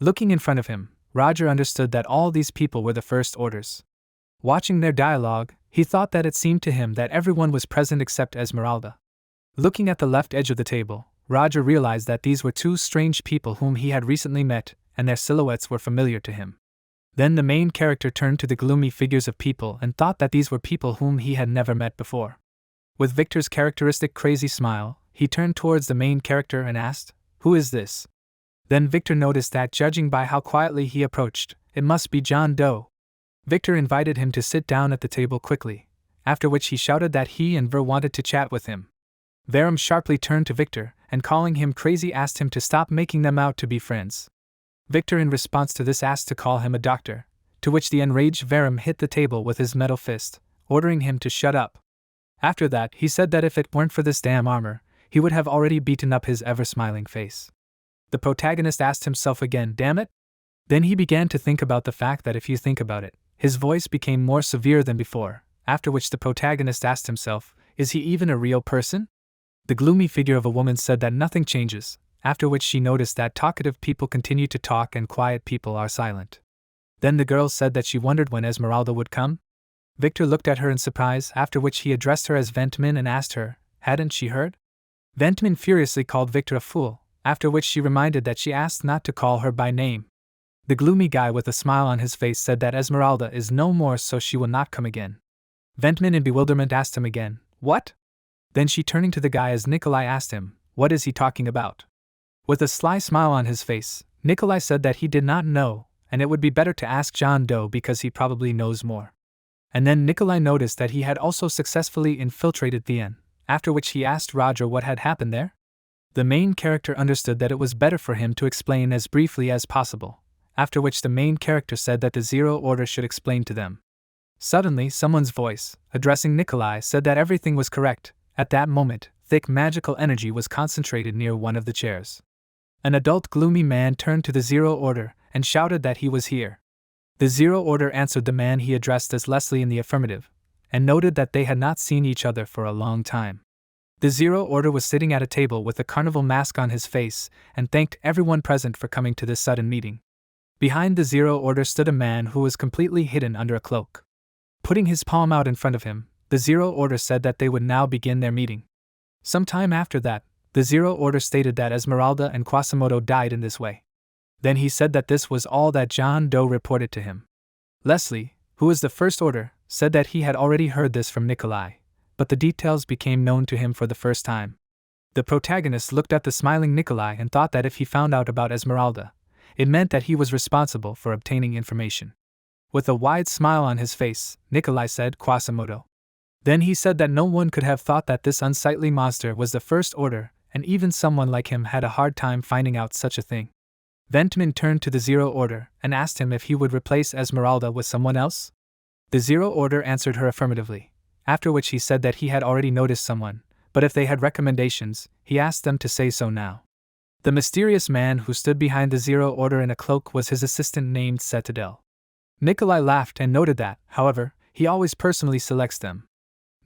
Looking in front of him, Roger understood that all these people were the First Orders. Watching their dialogue, he thought that it seemed to him that everyone was present except Esmeralda. Looking at the left edge of the table, Roger realized that these were two strange people whom he had recently met, and their silhouettes were familiar to him. Then the main character turned to the gloomy figures of people and thought that these were people whom he had never met before. With Victor's characteristic crazy smile, he turned towards the main character and asked, "Who is this?" Then Victor noticed that, judging by how quietly he approached, it must be John Doe. Victor invited him to sit down at the table quickly, after which he shouted that he and Ver wanted to chat with him. Verum sharply turned to Victor, and calling him crazy asked him to stop making them out to be friends. Victor in response to this asked to call him a doctor, to which the enraged Verum hit the table with his metal fist, ordering him to shut up. After that, he said that if it weren't for this damn armor, he would have already beaten up his ever-smiling face. The protagonist asked himself again, damn it? Then he began to think about the fact that if you think about it, his voice became more severe than before, after which the protagonist asked himself, is he even a real person? The gloomy figure of a woman said that nothing changes, after which she noticed that talkative people continue to talk and quiet people are silent. Then the girl said that she wondered when Esmeralda would come. Victor looked at her in surprise, after which he addressed her as Ventman and asked her, hadn't she heard? Ventman furiously called Victor a fool, after which she reminded that she asked not to call her by name. The gloomy guy with a smile on his face said that Esmeralda is no more, so she will not come again. Ventman in bewilderment asked him again, what? Then she, turning to the guy as Nikolai, asked him, what is he talking about? With a sly smile on his face, Nikolai said that he did not know, and it would be better to ask John Doe because he probably knows more. And then Nikolai noticed that he had also successfully infiltrated the inn, after which he asked Roger what had happened there. The main character understood that it was better for him to explain as briefly as possible, after which the main character said that the Zero Order should explain to them. Suddenly, someone's voice, addressing Nikolai, said that everything was correct. At that moment, thick magical energy was concentrated near one of the chairs. An adult gloomy man turned to the Zero Order and shouted that he was here. The Zero Order answered the man he addressed as Leslie in the affirmative, and noted that they had not seen each other for a long time. The Zero Order was sitting at a table with a carnival mask on his face and thanked everyone present for coming to this sudden meeting. Behind the Zero Order stood a man who was completely hidden under a cloak. Putting his palm out in front of him, the Zero Order said that they would now begin their meeting. Sometime after that, the Zero Order stated that Esmeralda and Quasimodo died in this way. Then he said that this was all that John Doe reported to him. Leslie, who was the First Order, said that he had already heard this from Nikolai, but the details became known to him for the first time. The protagonist looked at the smiling Nikolai and thought that if he found out about Esmeralda, it meant that he was responsible for obtaining information. With a wide smile on his face, Nikolai said, Quasimodo. Then he said that no one could have thought that this unsightly monster was the First Order, and even someone like him had a hard time finding out such a thing. Ventman turned to the Zero Order and asked him if he would replace Esmeralda with someone else. The Zero Order answered her affirmatively, after which he said that he had already noticed someone, but if they had recommendations, he asked them to say so now. The mysterious man who stood behind the Zero Order in a cloak was his assistant named Citadel. Nikolai laughed and noted that, however, he always personally selects them.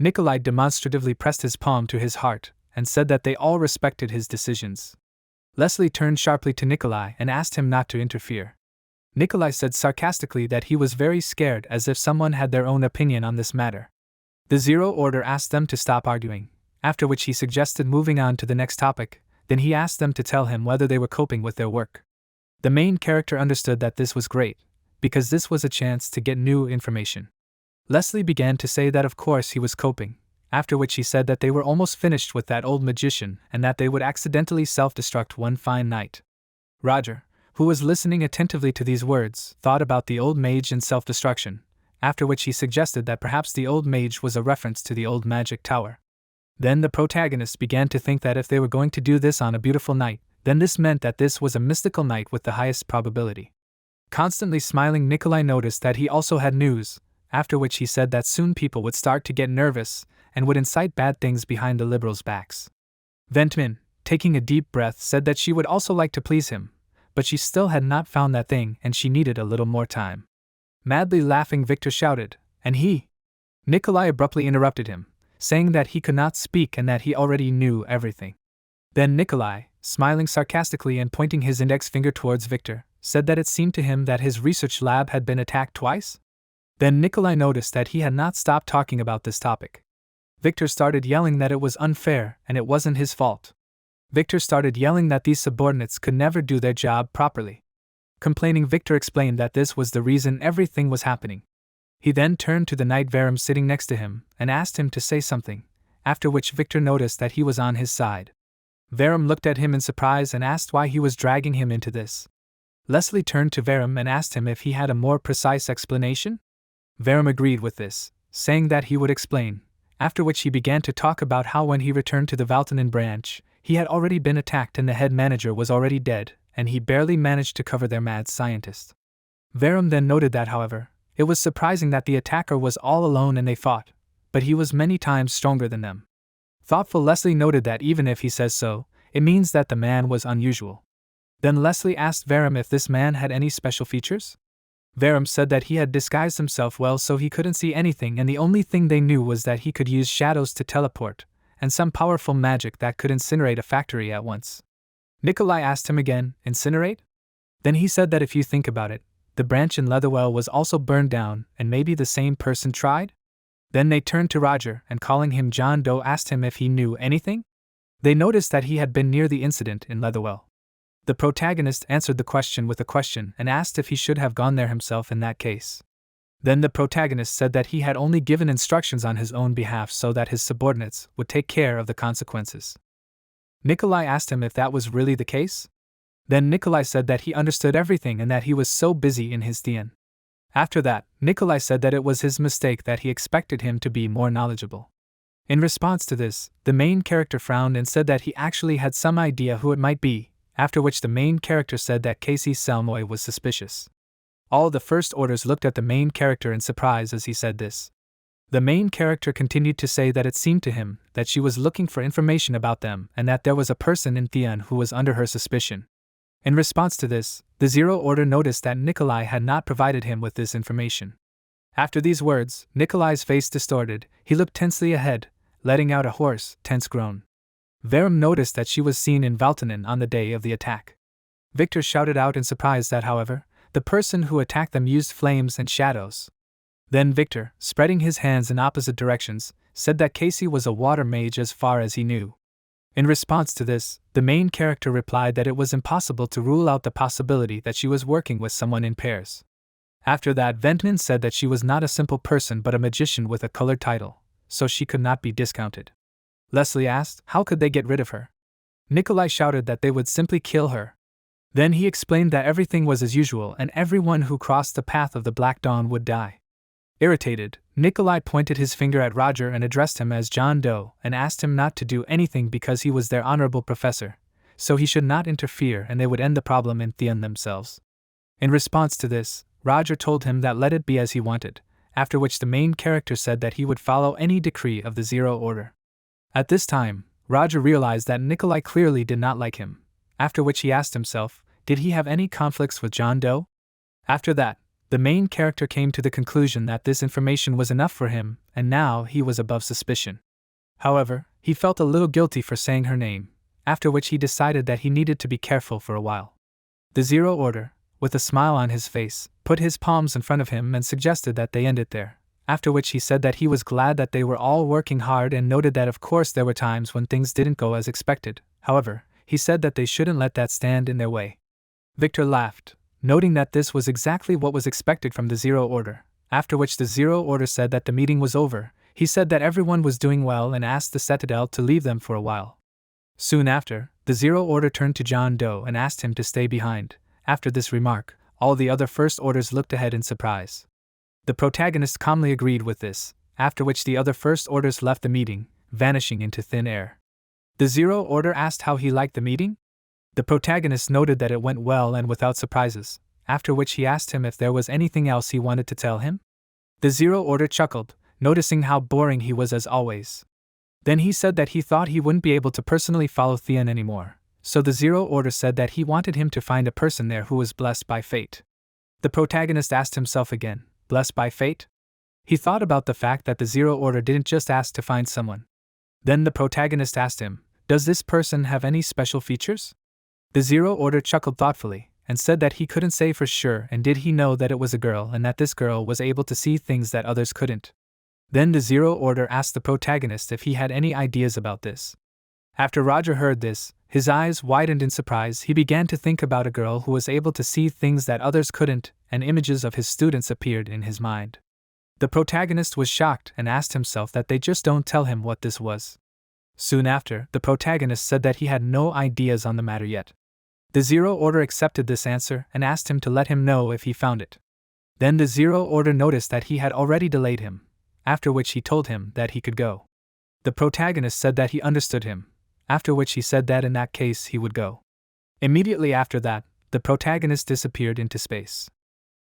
Nikolai demonstratively pressed his palm to his heart and said that they all respected his decisions. Leslie turned sharply to Nikolai and asked him not to interfere. Nikolai said sarcastically that he was very scared, as if someone had their own opinion on this matter. The Zero Order asked them to stop arguing, after which he suggested moving on to the next topic. Then he asked them to tell him whether they were coping with their work. The main character understood that this was great, because this was a chance to get new information. Leslie began to say that of course he was coping, after which he said that they were almost finished with that old magician and that they would accidentally self-destruct one fine night. Roger, who was listening attentively to these words, thought about the old mage and self-destruction, after which he suggested that perhaps the old mage was a reference to the old magic tower. Then the protagonist began to think that if they were going to do this on a beautiful night, then this meant that this was a mystical night with the highest probability. Constantly smiling, Nikolai noticed that he also had news, after which he said that soon people would start to get nervous and would incite bad things behind the liberals' backs. Ventman, taking a deep breath, said that she would also like to please him, but she still had not found that thing and she needed a little more time. Madly laughing, Victor shouted, and he? Nikolai abruptly interrupted him, saying that he could not speak and that he already knew everything. Then Nikolai, smiling sarcastically and pointing his index finger towards Victor, said that it seemed to him that his research lab had been attacked twice. Then Nikolai noticed that he had not stopped talking about this topic. Victor started yelling that it was unfair and it wasn't his fault. Victor started yelling that these subordinates could never do their job properly. Complaining, Victor explained that this was the reason everything was happening. He then turned to the knight Verum sitting next to him and asked him to say something, after which Victor noticed that he was on his side. Verum looked at him in surprise and asked why he was dragging him into this. Leslie turned to Verum and asked him if he had a more precise explanation. Verum agreed with this, saying that he would explain, after which he began to talk about how when he returned to the Valtonen branch, he had already been attacked and the head manager was already dead, and he barely managed to cover their mad scientist. Verum then noted that, however, it was surprising that the attacker was all alone and they fought, but he was many times stronger than them. Thoughtful Leslie noted that even if he says so, it means that the man was unusual. Then Leslie asked Verum if this man had any special features. Verum said that he had disguised himself well so he couldn't see anything, and the only thing they knew was that he could use shadows to teleport, and some powerful magic that could incinerate a factory at once. Nikolai asked him again, incinerate? Then he said that if you think about it, the branch in Leatherwell was also burned down, and maybe the same person tried? Then they turned to Roger and, calling him John Doe, asked him if he knew anything. They noticed that he had been near the incident in Leatherwell. The protagonist answered the question with a question and asked if he should have gone there himself in that case. Then the protagonist said that he had only given instructions on his own behalf so that his subordinates would take care of the consequences. Nikolai asked him if that was really the case. Then Nikolai said that he understood everything and that he was so busy in his Theon. After that, Nikolai said that it was his mistake, that he expected him to be more knowledgeable. In response to this, the main character frowned and said that he actually had some idea who it might be, after which the main character said that Casey Selmoy was suspicious. All the First Orders looked at the main character in surprise as he said this. The main character continued to say that it seemed to him that she was looking for information about them and that there was a person in Theon who was under her suspicion. In response to this, the Zero Order noticed that Nikolai had not provided him with this information. After these words, Nikolai's face distorted, he looked tensely ahead, letting out a hoarse, tense groan. Verum noticed that she was seen in Valtonen on the day of the attack. Victor shouted out in surprise that, however, the person who attacked them used flames and shadows. Then Victor, spreading his hands in opposite directions, said that Casey was a water mage as far as he knew. In response to this, the main character replied that it was impossible to rule out the possibility that she was working with someone in pairs. After that, Ventman said that she was not a simple person but a magician with a colored title, so she could not be discounted. Leslie asked, how could they get rid of her? Nikolai shouted that they would simply kill her. Then he explained that everything was as usual and everyone who crossed the path of the Black Dawn would die. Irritated, Nikolai pointed his finger at Roger and addressed him as John Doe and asked him not to do anything because he was their honorable professor, so he should not interfere and they would end the problem in Theon themselves. In response to this, Roger told him that let it be as he wanted, after which the main character said that he would follow any decree of the Zero Order. At this time, Roger realized that Nikolai clearly did not like him, after which he asked himself, did he have any conflicts with John Doe? After that, the main character came to the conclusion that this information was enough for him, and now he was above suspicion. However, he felt a little guilty for saying her name, after which he decided that he needed to be careful for a while. The Zero Order, with a smile on his face, put his palms in front of him and suggested that they end it there, after which he said that he was glad that they were all working hard and noted that of course there were times when things didn't go as expected. However, he said that they shouldn't let that stand in their way. Victor laughed, noting that this was exactly what was expected from the Zero Order, after which the Zero Order said that the meeting was over. He said that everyone was doing well and asked the Citadel to leave them for a while. Soon after, the Zero Order turned to John Doe and asked him to stay behind. After this remark, all the other First Orders looked ahead in surprise. The protagonist calmly agreed with this, after which the other First Orders left the meeting, vanishing into thin air. The Zero Order asked how he liked the meeting. The protagonist noted that it went well and without surprises, after which he asked him if there was anything else he wanted to tell him. The Zero Order chuckled, noticing how boring he was as always. Then he said that he thought he wouldn't be able to personally follow Theon anymore, so the Zero Order said that he wanted him to find a person there who was blessed by fate. The protagonist asked himself again, blessed by fate? He thought about the fact that the Zero Order didn't just ask to find someone. Then the protagonist asked him, does this person have any special features? The Zero Order chuckled thoughtfully, and said that he couldn't say for sure and did he know that it was a girl and that this girl was able to see things that others couldn't. Then the Zero Order asked the protagonist if he had any ideas about this. After Roger heard this, his eyes widened in surprise. He began to think about a girl who was able to see things that others couldn't, and images of his students appeared in his mind. The protagonist was shocked and asked himself that they just don't tell him what this was. Soon after, the protagonist said that he had no ideas on the matter yet. The Zero Order accepted this answer and asked him to let him know if he found it. Then the Zero Order noticed that he had already delayed him, after which he told him that he could go. The protagonist said that he understood him, after which he said that in that case he would go. Immediately after that, the protagonist disappeared into space.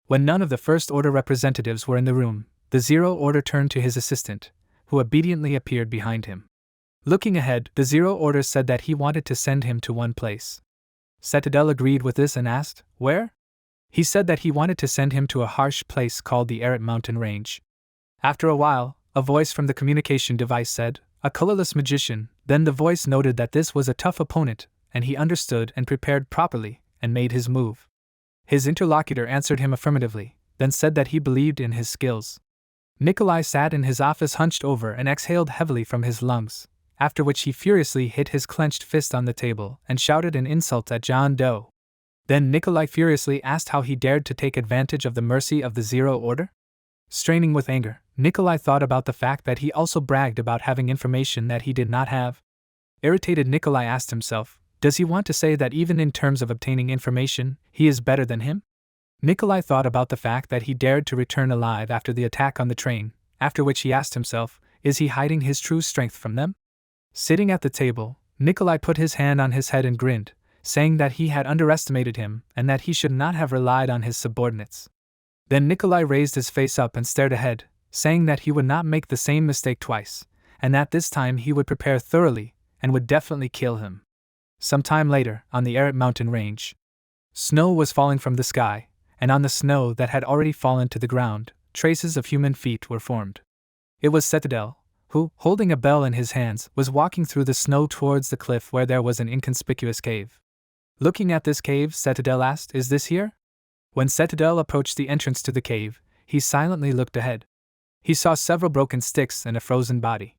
When none of the First Order representatives were in the room, the Zero Order turned to his assistant, who obediently appeared behind him. Looking ahead, the Zero Order said that he wanted to send him to one place. Citadel agreed with this and asked, "Where?" He said that he wanted to send him to a harsh place called the Arid Mountain Range. After a while, a voice from the communication device said, "A colorless magician." Then the voice noted that this was a tough opponent, and he understood and prepared properly, and made his move. His interlocutor answered him affirmatively, then said that he believed in his skills. Nikolai sat in his office hunched over and exhaled heavily from his lungs, after which he furiously hit his clenched fist on the table and shouted an insult at John Doe. Then Nikolai furiously asked how he dared to take advantage of the mercy of the Zero Order? Straining with anger, Nikolai thought about the fact that he also bragged about having information that he did not have. Irritated, Nikolai asked himself, does he want to say that even in terms of obtaining information, he is better than him? Nikolai thought about the fact that he dared to return alive after the attack on the train, after which he asked himself, is he hiding his true strength from them? Sitting at the table, Nikolai put his hand on his head and grinned, saying that he had underestimated him and that he should not have relied on his subordinates. Then Nikolai raised his face up and stared ahead, saying that he would not make the same mistake twice, and that this time he would prepare thoroughly and would definitely kill him. Some time later, on the Arid Mountain Range, snow was falling from the sky, and on the snow that had already fallen to the ground, traces of human feet were formed. It was Citadel, who, holding a bell in his hands, was walking through the snow towards the cliff where there was an inconspicuous cave. Looking at this cave, Citadel asked, "Is this here?" When Citadel approached the entrance to the cave, he silently looked ahead. He saw several broken sticks and a frozen body.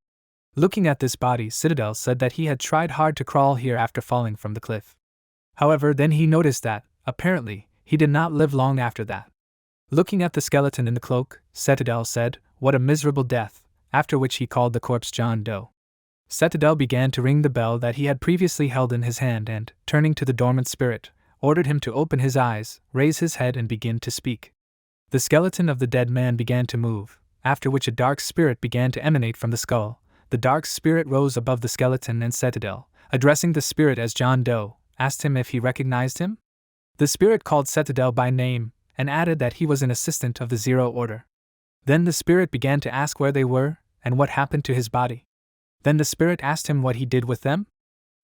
Looking at this body, Citadel said that he had tried hard to crawl here after falling from the cliff. However, then he noticed that, apparently, he did not live long after that. Looking at the skeleton in the cloak, Citadel said, "What a miserable death," after which he called the corpse John Doe. Citadel began to ring the bell that he had previously held in his hand and, turning to the dormant spirit, ordered him to open his eyes, raise his head and begin to speak. The skeleton of the dead man began to move, after which a dark spirit began to emanate from the skull. The dark spirit rose above the skeleton and Citadel, addressing the spirit as John Doe, asked him if he recognized him. The spirit called Citadel by name, and added that he was an assistant of the Zero Order. Then the spirit began to ask where they were, and what happened to his body. Then the spirit asked him what he did with them.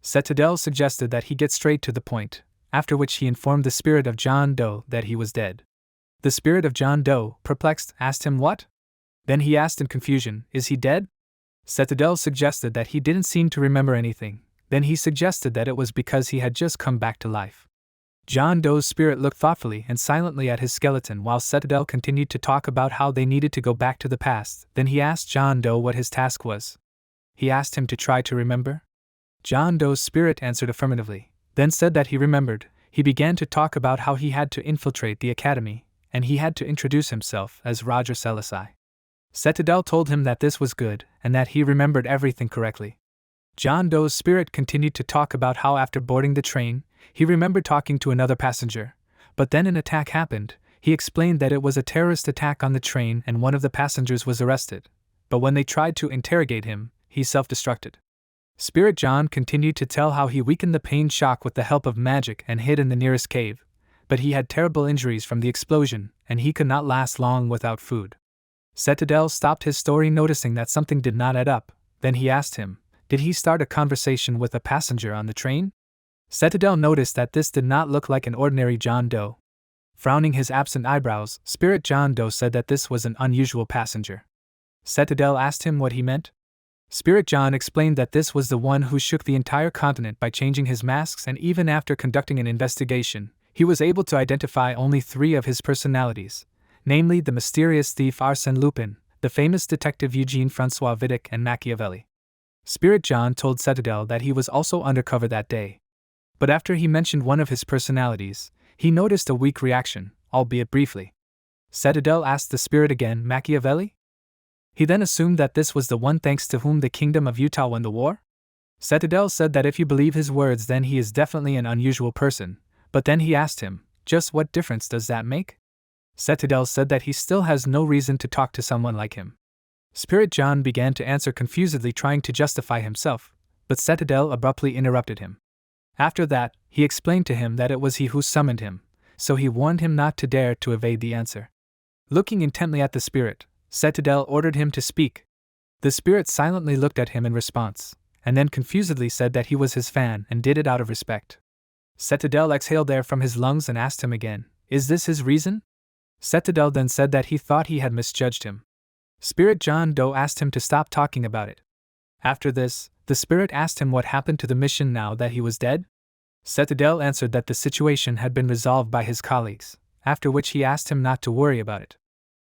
Citadel suggested that he get straight to the point, after which he informed the spirit of John Doe that he was dead. The spirit of John Doe, perplexed, asked him what? Then he asked in confusion, "Is he dead?" Citadel suggested that he didn't seem to remember anything. Then he suggested that it was because he had just come back to life. John Doe's spirit looked thoughtfully and silently at his skeleton while Citadel continued to talk about how they needed to go back to the past. Then he asked John Doe what his task was. He asked him to try to remember. John Doe's spirit answered affirmatively, then said that he remembered. He began to talk about how he had to infiltrate the academy, and he had to introduce himself as Roger Selassie. Citadel told him that this was good, and that he remembered everything correctly. John Doe's spirit continued to talk about how after boarding the train, he remembered talking to another passenger, but then an attack happened. He explained that it was a terrorist attack on the train and one of the passengers was arrested, but when they tried to interrogate him, he self-destructed. Spirit John continued to tell how he weakened the pain shock with the help of magic and hid in the nearest cave, but he had terrible injuries from the explosion, and he could not last long without food. Citadel stopped his story noticing that something did not add up. Then he asked him, did he start a conversation with a passenger on the train? Citadel noticed that this did not look like an ordinary John Doe. Frowning his absent eyebrows, Spirit John Doe said that this was an unusual passenger. Citadel asked him what he meant. Spirit John explained that this was the one who shook the entire continent by changing his masks, and even after conducting an investigation, he was able to identify only 3 of his personalities, namely the mysterious thief Arsène Lupin, the famous detective Eugene Francois Vidic and Machiavelli. Spirit John told Citadel that he was also undercover that day. But after he mentioned one of his personalities, he noticed a weak reaction, albeit briefly. Citadel asked the spirit again, Machiavelli? He then assumed that this was the one thanks to whom the kingdom of Utah won the war? Citadel said that if you believe his words then he is definitely an unusual person, but then he asked him, just what difference does that make? Citadel said that he still has no reason to talk to someone like him. Spirit John began to answer confusedly, trying to justify himself, but Citadel abruptly interrupted him. After that, he explained to him that it was he who summoned him, so he warned him not to dare to evade the answer. Looking intently at the spirit, Citadel ordered him to speak. The spirit silently looked at him in response, and then confusedly said that he was his fan and did it out of respect. Citadel exhaled air from his lungs and asked him again, is this his reason? Citadel then said that he thought he had misjudged him. Spirit John Doe asked him to stop talking about it. After this, the spirit asked him what happened to the mission now that he was dead. Citadel answered that the situation had been resolved by his colleagues, after which he asked him not to worry about it.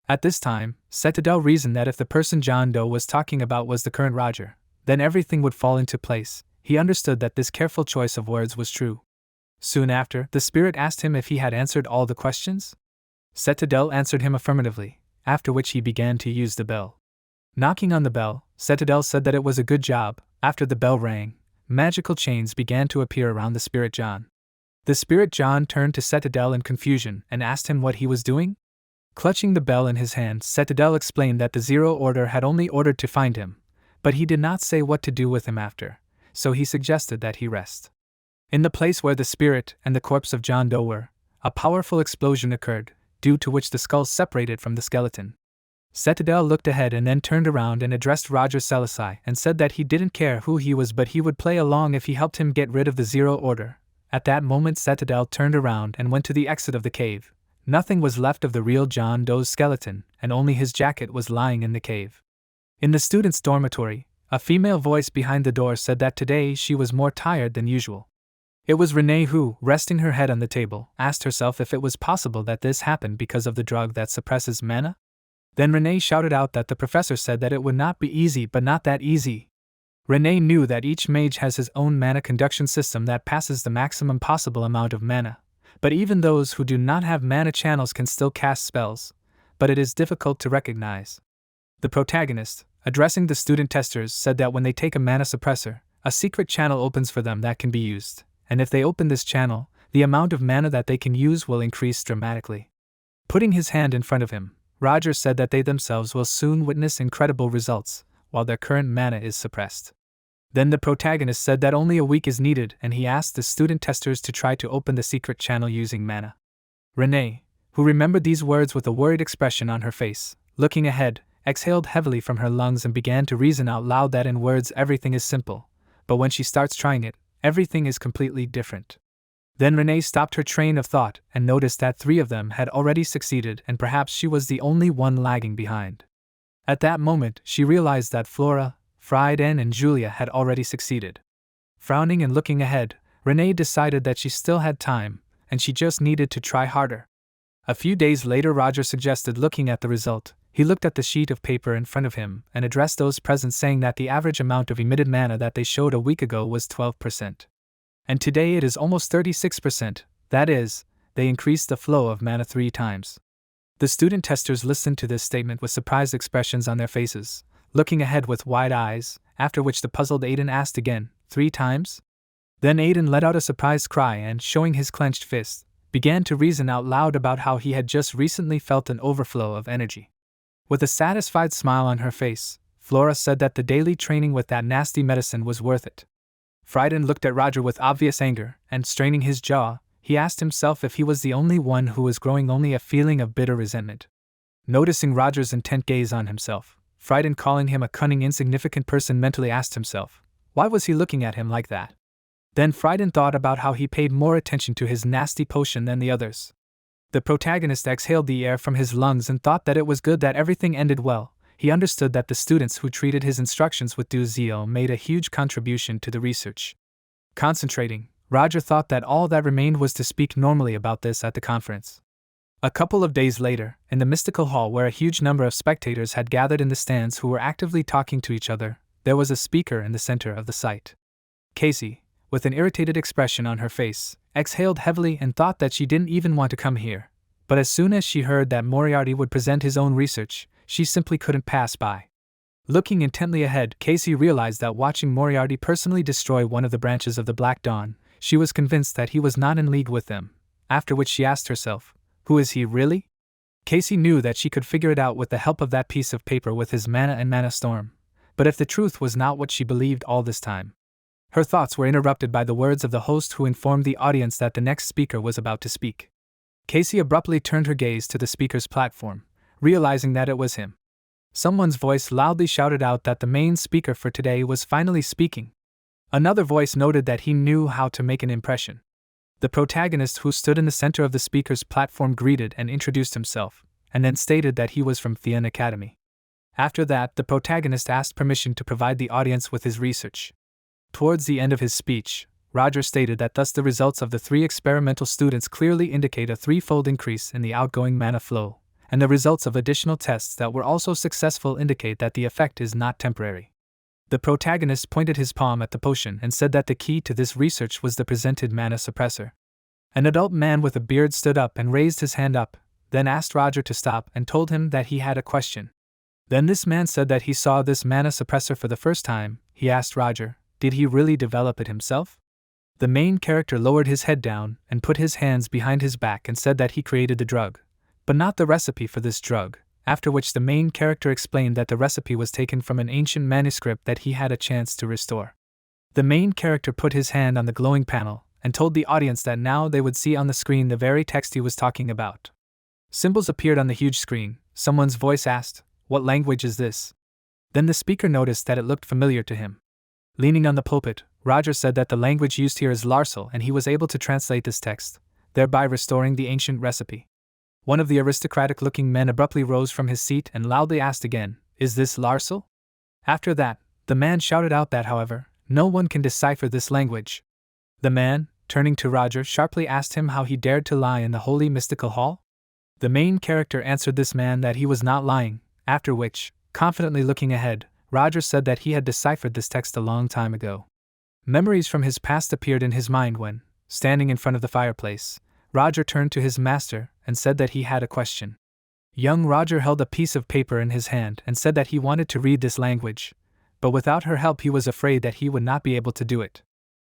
At this time, Citadel reasoned that if the person John Doe was talking about was the current Roger, then everything would fall into place. He understood that this careful choice of words was true. Soon after, the spirit asked him if he had answered all the questions. Citadel answered him affirmatively, after which he began to use the bell. Knocking on the bell, Citadel said that it was a good job. After the bell rang, magical chains began to appear around the Spirit John. The Spirit John turned to Citadel in confusion and asked him what he was doing. Clutching the bell in his hand, Citadel explained that the Zero Order had only ordered to find him, but he did not say what to do with him after, so he suggested that he rest. In the place where the spirit and the corpse of John Doe were, a powerful explosion occurred, due to which the skulls separated from the skeleton. Citadel looked ahead and then turned around and addressed Roger Selassie and said that he didn't care who he was but he would play along if he helped him get rid of the Zero Order. At that moment Citadel turned around and went to the exit of the cave. Nothing was left of the real John Doe's skeleton, and only his jacket was lying in the cave. In the students' dormitory, a female voice behind the door said that today she was more tired than usual. It was Renee who, resting her head on the table, asked herself if it was possible that this happened because of the drug that suppresses mana. Then Renee shouted out that the professor said that it would not be easy but not that easy. Renee knew that each mage has his own mana conduction system that passes the maximum possible amount of mana, but even those who do not have mana channels can still cast spells, but it is difficult to recognize. The protagonist, addressing the student testers, said that when they take a mana suppressor, a secret channel opens for them that can be used, and if they open this channel, the amount of mana that they can use will increase dramatically. Putting his hand in front of him, Roger said that they themselves will soon witness incredible results, while their current mana is suppressed. Then the protagonist said that only a week is needed and he asked the student testers to try to open the secret channel using mana. Renee, who remembered these words with a worried expression on her face, looking ahead, exhaled heavily from her lungs and began to reason out loud that in words everything is simple, but when she starts trying it, everything is completely different. Then Renee stopped her train of thought and noticed that 3 of them had already succeeded and perhaps she was the only one lagging behind. At that moment, she realized that Flora, Frieden and Julia had already succeeded. Frowning and looking ahead, Renee decided that she still had time, and she just needed to try harder. A few days later Roger suggested looking at the result. He looked at the sheet of paper in front of him and addressed those present saying that the average amount of emitted mana that they showed a week ago was 12%. And today it is almost 36%, that is, they increased the flow of mana 3 times. The student testers listened to this statement with surprised expressions on their faces, looking ahead with wide eyes, after which the puzzled Aiden asked again, 3 times? Then Aiden let out a surprised cry and, showing his clenched fist, began to reason out loud about how he had just recently felt an overflow of energy. With a satisfied smile on her face, Flora said that the daily training with that nasty medicine was worth it. Frieden looked at Roger with obvious anger, and straining his jaw, he asked himself if he was the only one who was growing only a feeling of bitter resentment. Noticing Roger's intent gaze on himself, Frieden, calling him a cunning, insignificant person, mentally asked himself, why was he looking at him like that? Then Frieden thought about how he paid more attention to his nasty potion than the others. The protagonist exhaled the air from his lungs and thought that it was good that everything ended well. He understood that the students who treated his instructions with due zeal made a huge contribution to the research. Concentrating, Roger thought that all that remained was to speak normally about this at the conference. A couple of days later, in the mystical hall where a huge number of spectators had gathered in the stands who were actively talking to each other, there was a speaker in the center of the sight. Casey, with an irritated expression on her face, exhaled heavily and thought that she didn't even want to come here. But as soon as she heard that Moriarty would present his own research, she simply couldn't pass by. Looking intently ahead, Casey realized that watching Moriarty personally destroy one of the branches of the Black Dawn, she was convinced that he was not in league with them, after which she asked herself, who is he really? Casey knew that she could figure it out with the help of that piece of paper with his mana and mana storm, but if the truth was not what she believed all this time. Her thoughts were interrupted by the words of the host who informed the audience that the next speaker was about to speak. Casey abruptly turned her gaze to the speaker's platform, realizing that it was him. Someone's voice loudly shouted out that the main speaker for today was finally speaking. Another voice noted that he knew how to make an impression. The protagonist who stood in the center of the speaker's platform greeted and introduced himself, and then stated that he was from Thean Academy. After that, the protagonist asked permission to provide the audience with his research. Towards the end of his speech, Roger stated that thus the results of the 3 experimental students clearly indicate a 3-fold increase in the outgoing mana flow, and the results of additional tests that were also successful indicate that the effect is not temporary. The protagonist pointed his palm at the potion and said that the key to this research was the presented mana suppressor. An adult man with a beard stood up and raised his hand up, then asked Roger to stop and told him that he had a question. Then this man said that he saw this mana suppressor for the first time. He asked Roger, did he really develop it himself? The main character lowered his head down and put his hands behind his back and said that he created the drug, but not the recipe for this drug, after which the main character explained that the recipe was taken from an ancient manuscript that he had a chance to restore. The main character put his hand on the glowing panel and told the audience that now they would see on the screen the very text he was talking about. Symbols appeared on the huge screen. Someone's voice asked, "What language is this?" Then the speaker noticed that it looked familiar to him. Leaning on the pulpit, Roger said that the language used here is Larsal and he was able to translate this text, thereby restoring the ancient recipe. One of the aristocratic-looking men abruptly rose from his seat and loudly asked again, "Is this Larsal?" After that, the man shouted out that, however, no one can decipher this language. The man, turning to Roger, sharply asked him how he dared to lie in the holy mystical hall. The main character answered this man that he was not lying, after which, confidently looking ahead, Roger said that he had deciphered this text a long time ago. Memories from his past appeared in his mind when, standing in front of the fireplace, Roger turned to his master and said that he had a question. Young Roger held a piece of paper in his hand and said that he wanted to read this language, but without her help he was afraid that he would not be able to do it.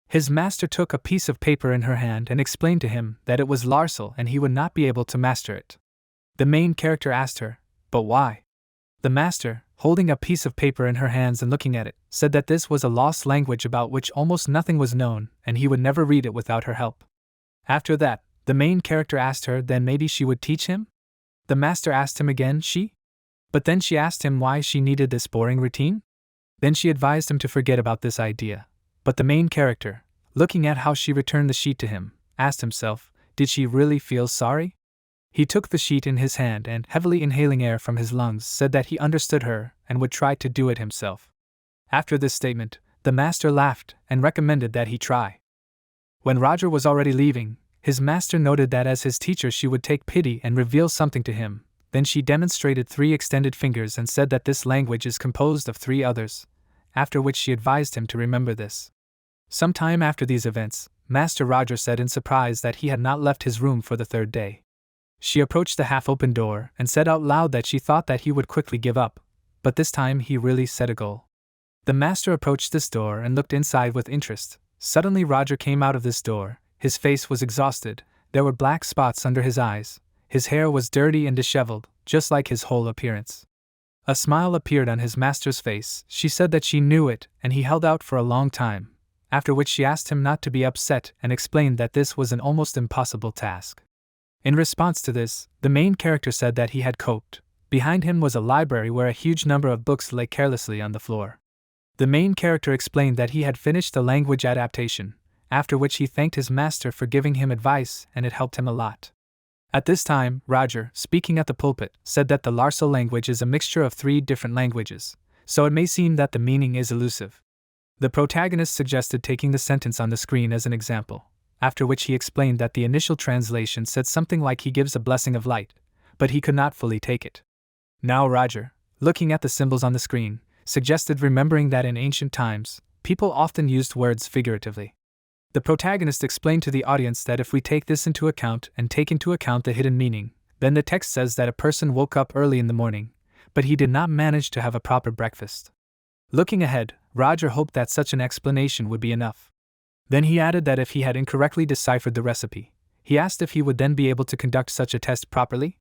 His master took a piece of paper in her hand and explained to him that it was Larsal and he would not be able to master it. The main character asked her, "But why?" The master, holding a piece of paper in her hands and looking at it, said that this was a lost language about which almost nothing was known and he would never read it without her help. After that, the main character asked her then maybe she would teach him? The master asked him again, But then she asked him why she needed this boring routine? Then she advised him to forget about this idea. But the main character, looking at how she returned the sheet to him, asked himself, did she really feel sorry? He took the sheet in his hand and, heavily inhaling air from his lungs, said that he understood her and would try to do it himself. After this statement, the master laughed and recommended that he try. When Roger was already leaving, his master noted that as his teacher she would take pity and reveal something to him. Then she demonstrated 3 extended fingers and said that this language is composed of 3 others, after which she advised him to remember this. Some time after these events, Master Roger said in surprise that he had not left his room for the 3rd day. She approached the half-open door and said out loud that she thought that he would quickly give up, but this time he really set a goal. The master approached this door and looked inside with interest. Suddenly Roger came out of this door. His face was exhausted, there were black spots under his eyes, his hair was dirty and disheveled, just like his whole appearance. A smile appeared on his master's face. She said that she knew it, and he held out for a long time, after which she asked him not to be upset and explained that this was an almost impossible task. In response to this, the main character said that he had coped. Behind him was a library where a huge number of books lay carelessly on the floor. The main character explained that he had finished the language adaptation, after which he thanked his master for giving him advice and it helped him a lot. At this time, Roger, speaking at the pulpit, said that the Larsal language is a mixture of 3 different languages, so it may seem that the meaning is elusive. The protagonist suggested taking the sentence on the screen as an example. after which he explained that the initial translation said something like he gives a blessing of light, but he could not fully take it. Now Roger, looking at the symbols on the screen, suggested remembering that in ancient times, people often used words figuratively. The protagonist explained to the audience that if we take this into account and take into account the hidden meaning, then the text says that a person woke up early in the morning, but he did not manage to have a proper breakfast. Looking ahead, Roger hoped that such an explanation would be enough. Then he added that if he had incorrectly deciphered the recipe, he asked if he would then be able to conduct such a test properly.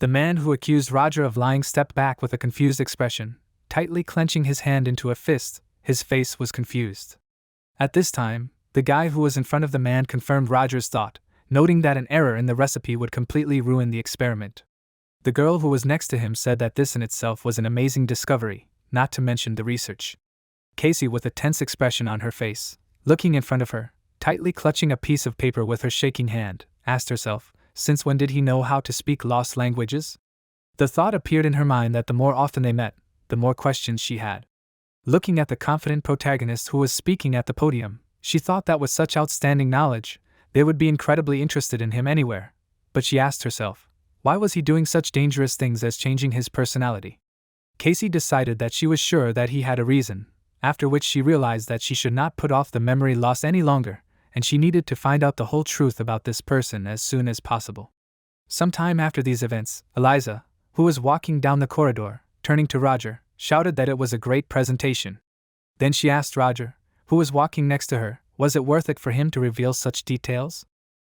The man who accused Roger of lying stepped back with a confused expression, tightly clenching his hand into a fist. His face was confused. At this time, the guy who was in front of the man confirmed Roger's thought, noting that an error in the recipe would completely ruin the experiment. The girl who was next to him said that this in itself was an amazing discovery, not to mention the research. Casey, with a tense expression on her face, looking in front of her, tightly clutching a piece of paper with her shaking hand, asked herself, since when did he know how to speak lost languages? The thought appeared in her mind that the more often they met, the more questions she had. Looking at the confident protagonist who was speaking at the podium, she thought that with such outstanding knowledge, they would be incredibly interested in him anywhere, but she asked herself, why was he doing such dangerous things as changing his personality? Casey decided that she was sure that he had a reason, after which she realized that she should not put off the memory loss any longer, and she needed to find out the whole truth about this person as soon as possible. Sometime after these events, Eliza, who was walking down the corridor, turning to Roger, shouted that it was a great presentation. Then she asked Roger, who was walking next to her, was it worth it for him to reveal such details?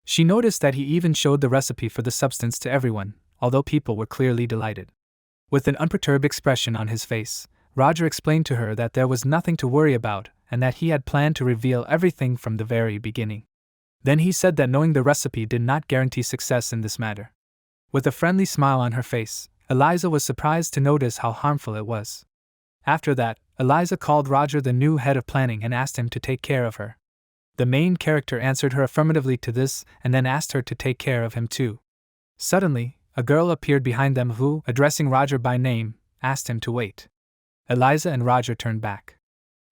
She noticed that he even showed the recipe for the substance to everyone, although people were clearly delighted. With an unperturbed expression on his face, Roger explained to her that there was nothing to worry about and that he had planned to reveal everything from the very beginning. Then he said that knowing the recipe did not guarantee success in this matter. With a friendly smile on her face, Eliza was surprised to notice how harmful it was. After that, Eliza called Roger the new head of planning and asked him to take care of her. The main character answered her affirmatively to this and then asked her to take care of him too. Suddenly, a girl appeared behind them who, addressing Roger by name, asked him to wait. Eliza and Roger turned back.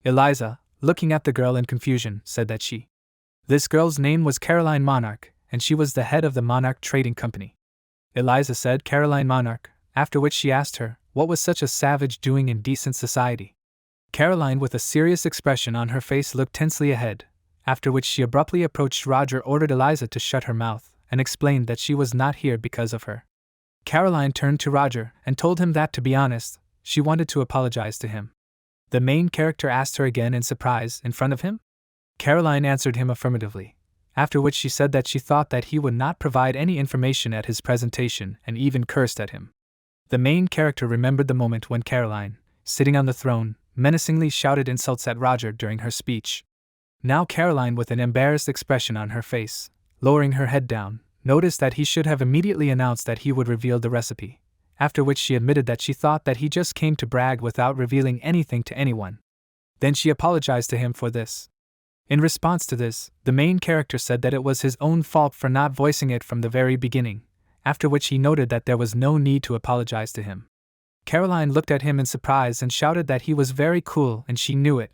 Eliza, looking at the girl in confusion, said that this girl's name was Caroline Monarch, and she was the head of the Monarch Trading Company. Eliza said Caroline Monarch, after which she asked her, what was such a savage doing in decent society? Caroline, with a serious expression on her face, looked tensely ahead, after which she abruptly approached Roger, ordered Eliza to shut her mouth, and explained that she was not here because of her. Caroline turned to Roger and told him that, to be honest, she wanted to apologize to him. The main character asked her again in surprise, in front of him? Caroline answered him affirmatively, after which she said that she thought that he would not provide any information at his presentation and even cursed at him. The main character remembered the moment when Caroline, sitting on the throne, menacingly shouted insults at Roger during her speech. Now Caroline, with an embarrassed expression on her face, lowering her head down, noticed that he should have immediately announced that he would reveal the recipe, after which she admitted that she thought that he just came to brag without revealing anything to anyone. Then she apologized to him for this. In response to this, the main character said that it was his own fault for not voicing it from the very beginning, after which he noted that there was no need to apologize to him. Caroline looked at him in surprise and shouted that he was very cool and she knew it.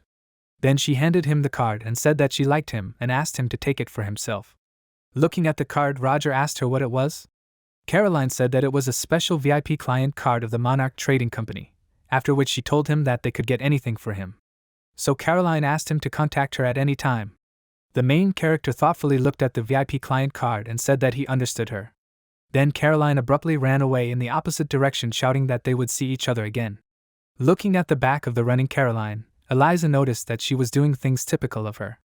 Then she handed him the card and said that she liked him and asked him to take it for himself. Looking at the card, Roger asked her what it was. Caroline said that it was a special VIP client card of the Monarch Trading Company, after which she told him that they could get anything for him. So Caroline asked him to contact her at any time. The main character thoughtfully looked at the VIP client card and said that he understood her. Then Caroline abruptly ran away in the opposite direction, shouting that they would see each other again. Looking at the back of the running Caroline, Eliza noticed that she was doing things typical of her.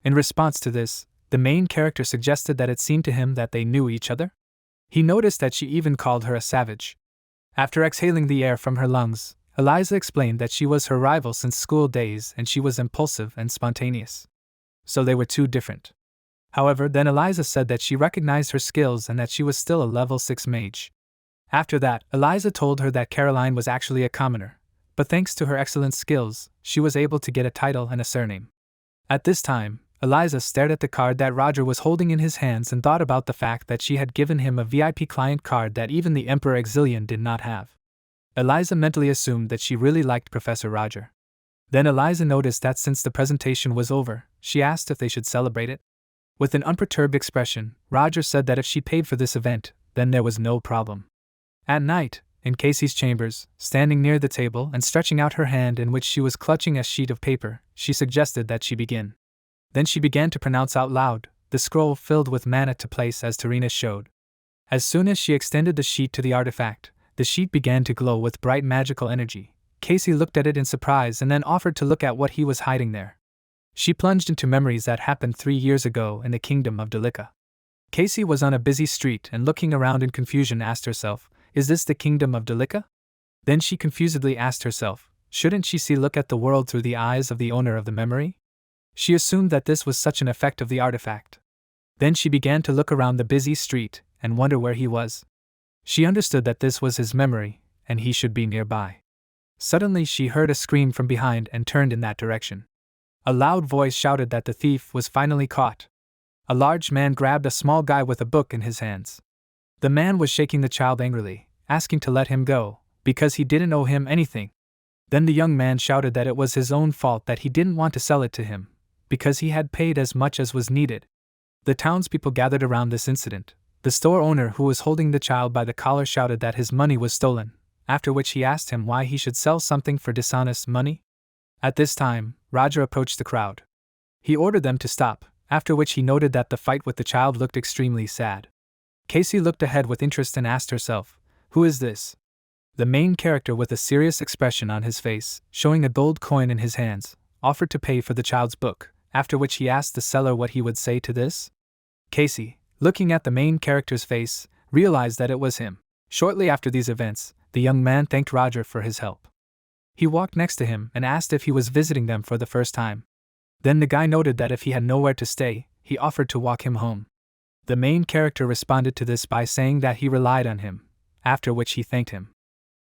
In response to this, the main character suggested that it seemed to him that they knew each other. He noticed that she even called her a savage. After exhaling the air from her lungs, Eliza explained that she was her rival since school days and she was impulsive and spontaneous. So they were two different. However, then Eliza said that she recognized her skills and that she was still a level 6 mage. After that, Eliza told her that Caroline was actually a commoner, but thanks to her excellent skills, she was able to get a title and a surname. At this time, Eliza stared at the card that Roger was holding in his hands and thought about the fact that she had given him a VIP client card that even the Emperor Exilian did not have. Eliza mentally assumed that she really liked Professor Roger. Then Eliza noticed that since the presentation was over, she asked if they should celebrate it. With an unperturbed expression, Roger said that if she paid for this event, then there was no problem. At night, in Casey's chambers, standing near the table and stretching out her hand in which she was clutching a sheet of paper, she suggested that she begin. Then she began to pronounce out loud, the scroll filled with mana to place as Tarina showed. As soon as she extended the sheet to the artifact, the sheet began to glow with bright magical energy. Casey looked at it in surprise and then offered to look at what he was hiding there. She plunged into memories that happened 3 years ago in the kingdom of Delica. Casey was on a busy street and looking around in confusion asked herself, is this the kingdom of Delica? Then she confusedly asked herself, shouldn't she look at the world through the eyes of the owner of the memory? She assumed that this was such an effect of the artifact. Then she began to look around the busy street and wonder where he was. She understood that this was his memory, and he should be nearby. Suddenly she heard a scream from behind and turned in that direction. A loud voice shouted that the thief was finally caught. A large man grabbed a small guy with a book in his hands. The man was shaking the child angrily, asking to let him go, because he didn't owe him anything. Then the young man shouted that it was his own fault that he didn't want to sell it to him, because he had paid as much as was needed. The townspeople gathered around this incident. The store owner who was holding the child by the collar shouted that his money was stolen, after which he asked him why he should sell something for dishonest money. At this time, Roger approached the crowd. He ordered them to stop, after which he noted that the fight with the child looked extremely sad. Casey looked ahead with interest and asked herself, who is this? The main character, with a serious expression on his face, showing a gold coin in his hands, offered to pay for the child's book, after which he asked the seller what he would say to this. Casey, looking at the main character's face, realized that it was him. Shortly after these events, the young man thanked Roger for his help. He walked next to him and asked if he was visiting them for the first time. Then the guy noted that if he had nowhere to stay, he offered to walk him home. The main character responded to this by saying that he relied on him, after which he thanked him.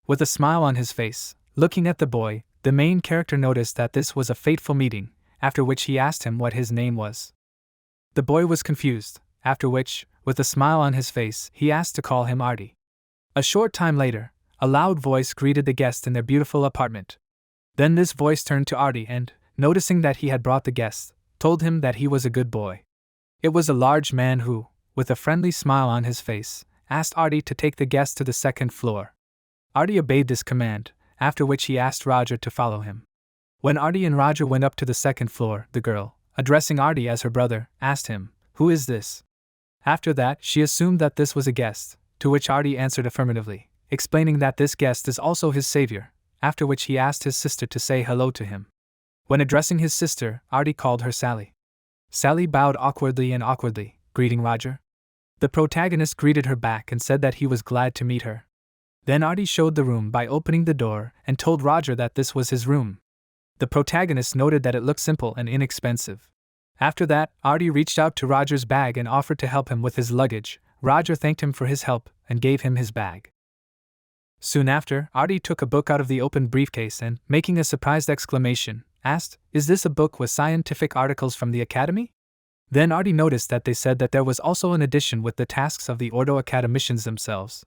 With a smile on his face, looking at the boy, the main character noticed that this was a fateful meeting, after which he asked him what his name was. The boy was confused, after which, with a smile on his face, he asked to call him Artie. A short time later, a loud voice greeted the guest in their beautiful apartment. Then this voice turned to Artie and, noticing that he had brought the guest, told him that he was a good boy. It was a large man who, with a friendly smile on his face, asked Artie to take the guest to the second floor. Artie obeyed this command, after which he asked Roger to follow him. When Artie and Roger went up to the second floor, the girl, addressing Artie as her brother, asked him, who is this? After that, she assumed that this was a guest, to which Artie answered affirmatively, explaining that this guest is also his savior, after which he asked his sister to say hello to him. When addressing his sister, Artie called her Sally. Sally bowed awkwardly, greeting Roger. The protagonist greeted her back and said that he was glad to meet her. Then Artie showed the room by opening the door and told Roger that this was his room. The protagonist noted that it looked simple and inexpensive. After that, Artie reached out to Roger's bag and offered to help him with his luggage. Roger thanked him for his help and gave him his bag. Soon after, Artie took a book out of the open briefcase and, making a surprised exclamation, asked, is this a book with scientific articles from the Academy? Then Artie noticed that they said that there was also an edition with the tasks of the Ordo Academicians themselves.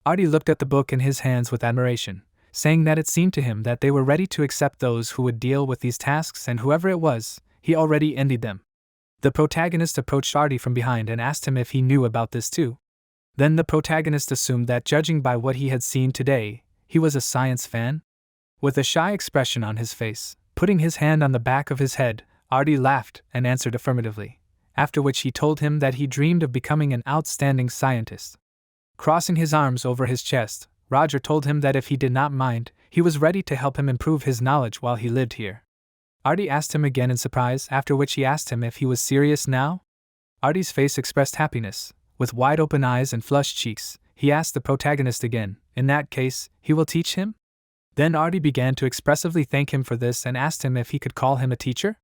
Artie looked at the book in his hands with admiration, saying that it seemed to him that they were ready to accept those who would deal with these tasks, and whoever it was, he already envied them. The protagonist approached Artie from behind and asked him if he knew about this too. Then the protagonist assumed that, judging by what he had seen today, he was a science fan. With a shy expression on his face, putting his hand on the back of his head, Artie laughed and answered affirmatively, after which he told him that he dreamed of becoming an outstanding scientist. Crossing his arms over his chest, Roger told him that if he did not mind, he was ready to help him improve his knowledge while he lived here. Artie asked him again in surprise, after which he asked him if he was serious now. Artie's face expressed happiness. With wide open eyes and flushed cheeks, he asked the protagonist again, in that case, he will teach him? Then Artie began to expressively thank him for this and asked him if he could call him a teacher.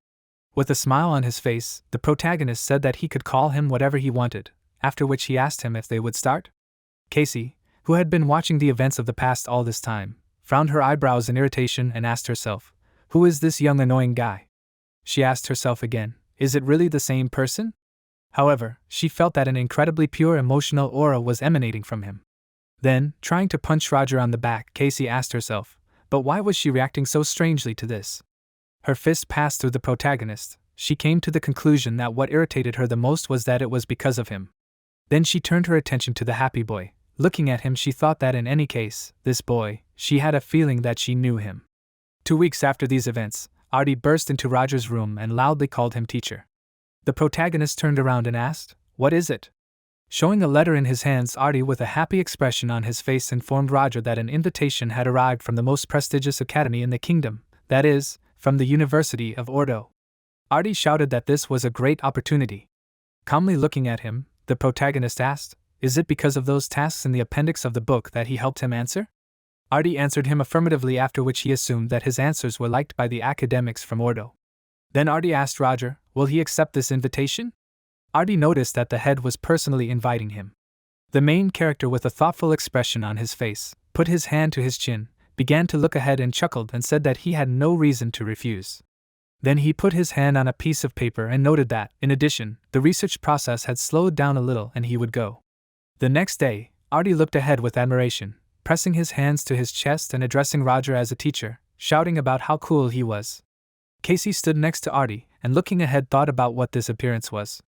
With a smile on his face, the protagonist said that he could call him whatever he wanted, after which he asked him if they would start. Casey, who had been watching the events of the past all this time, frowned her eyebrows in irritation and asked herself, who is this young annoying guy? She asked herself again, is it really the same person? However, she felt that an incredibly pure emotional aura was emanating from him. Then, trying to punch Roger on the back, Casey asked herself, but why was she reacting so strangely to this? Her fist passed through the protagonist, she came to the conclusion that what irritated her the most was that it was because of him. Then she turned her attention to the happy boy. Looking at him, she thought that in any case, this boy, she had a feeling that she knew him. 2 weeks after these events, Artie burst into Roger's room and loudly called him teacher. The protagonist turned around and asked, "What is it?" Showing a letter in his hands, Artie, with a happy expression on his face, informed Roger that an invitation had arrived from the most prestigious academy in the kingdom, that is, from the University of Ordo. Artie shouted that this was a great opportunity. Calmly looking at him, the protagonist asked, "Is it because of those tasks in the appendix of the book that he helped him answer?" Artie answered him affirmatively, after which he assumed that his answers were liked by the academics from Ordo. Then Artie asked Roger, "Will he accept this invitation?" Artie noticed that the head was personally inviting him. The main character, with a thoughtful expression on his face, put his hand to his chin, began to look ahead and chuckled and said that he had no reason to refuse. Then he put his hand on a piece of paper and noted that, in addition, the research process had slowed down a little and he would go. The next day, Artie looked ahead with admiration, pressing his hands to his chest and addressing Roger as a teacher, shouting about how cool he was. Casey stood next to Artie and, looking ahead, thought about what this appearance was.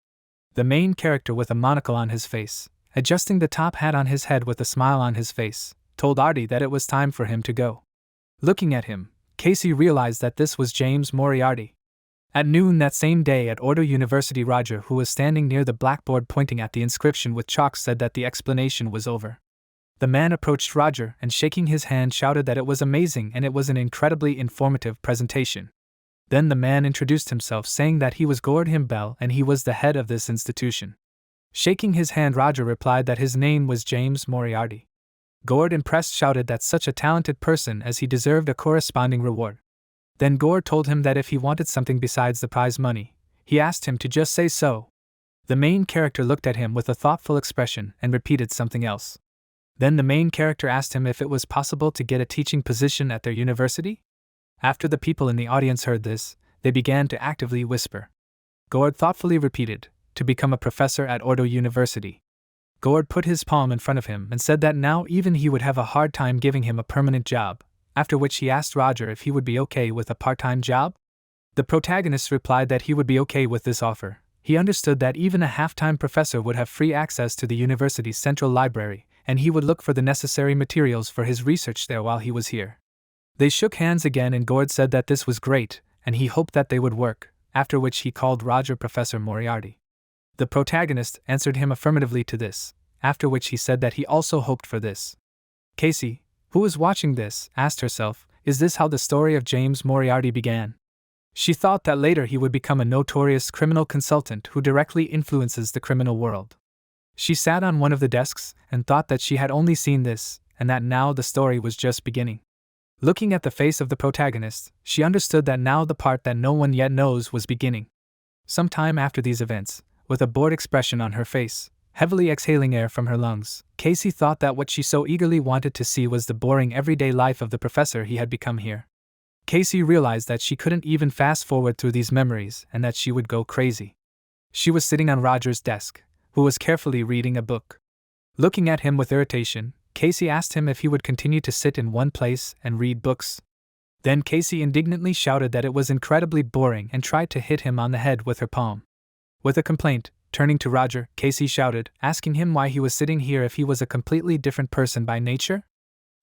The main character, with a monocle on his face, adjusting the top hat on his head with a smile on his face, told Artie that it was time for him to go. Looking at him, Casey realized that this was James Moriarty. At noon that same day at Ordo University, Roger, who was standing near the blackboard pointing at the inscription with chalk, said that the explanation was over. The man approached Roger and, shaking his hand, shouted that it was amazing and it was an incredibly informative presentation. Then the man introduced himself, saying that he was Gord Himbell and he was the head of this institution. Shaking his hand, Roger replied that his name was James Moriarty. Gord, impressed, shouted that such a talented person as he deserved a corresponding reward. Then Gord told him that if he wanted something besides the prize money, he asked him to just say so. The main character looked at him with a thoughtful expression and repeated something else. Then the main character asked him if it was possible to get a teaching position at their university. After the people in the audience heard this, they began to actively whisper. Gord thoughtfully repeated, "To become a professor at Ordo University." Gord put his palm in front of him and said that now even he would have a hard time giving him a permanent job, after which he asked Roger if he would be okay with a part-time job. The protagonist replied that he would be okay with this offer. He understood that even a half-time professor would have free access to the university's central library, and he would look for the necessary materials for his research there while he was here. They shook hands again and Gord said that this was great, and he hoped that they would work, after which he called Roger Professor Moriarty. The protagonist answered him affirmatively to this, after which he said that he also hoped for this. Casey, who was watching this, asked herself, is this how the story of James Moriarty began? She thought that later he would become a notorious criminal consultant who directly influences the criminal world. She sat on one of the desks and thought that she had only seen this, and that now the story was just beginning. Looking at the face of the protagonist, she understood that now the part that no one yet knows was beginning. Some time after these events, with a bored expression on her face, heavily exhaling air from her lungs, Casey thought that what she so eagerly wanted to see was the boring everyday life of the professor he had become here. Casey realized that she couldn't even fast forward through these memories and that she would go crazy. She was sitting on Roger's desk, who was carefully reading a book. Looking at him with irritation, Casey asked him if he would continue to sit in one place and read books. Then Casey indignantly shouted that it was incredibly boring and tried to hit him on the head with her palm. With a complaint, turning to Roger, Casey shouted, asking him why he was sitting here if he was a completely different person by nature.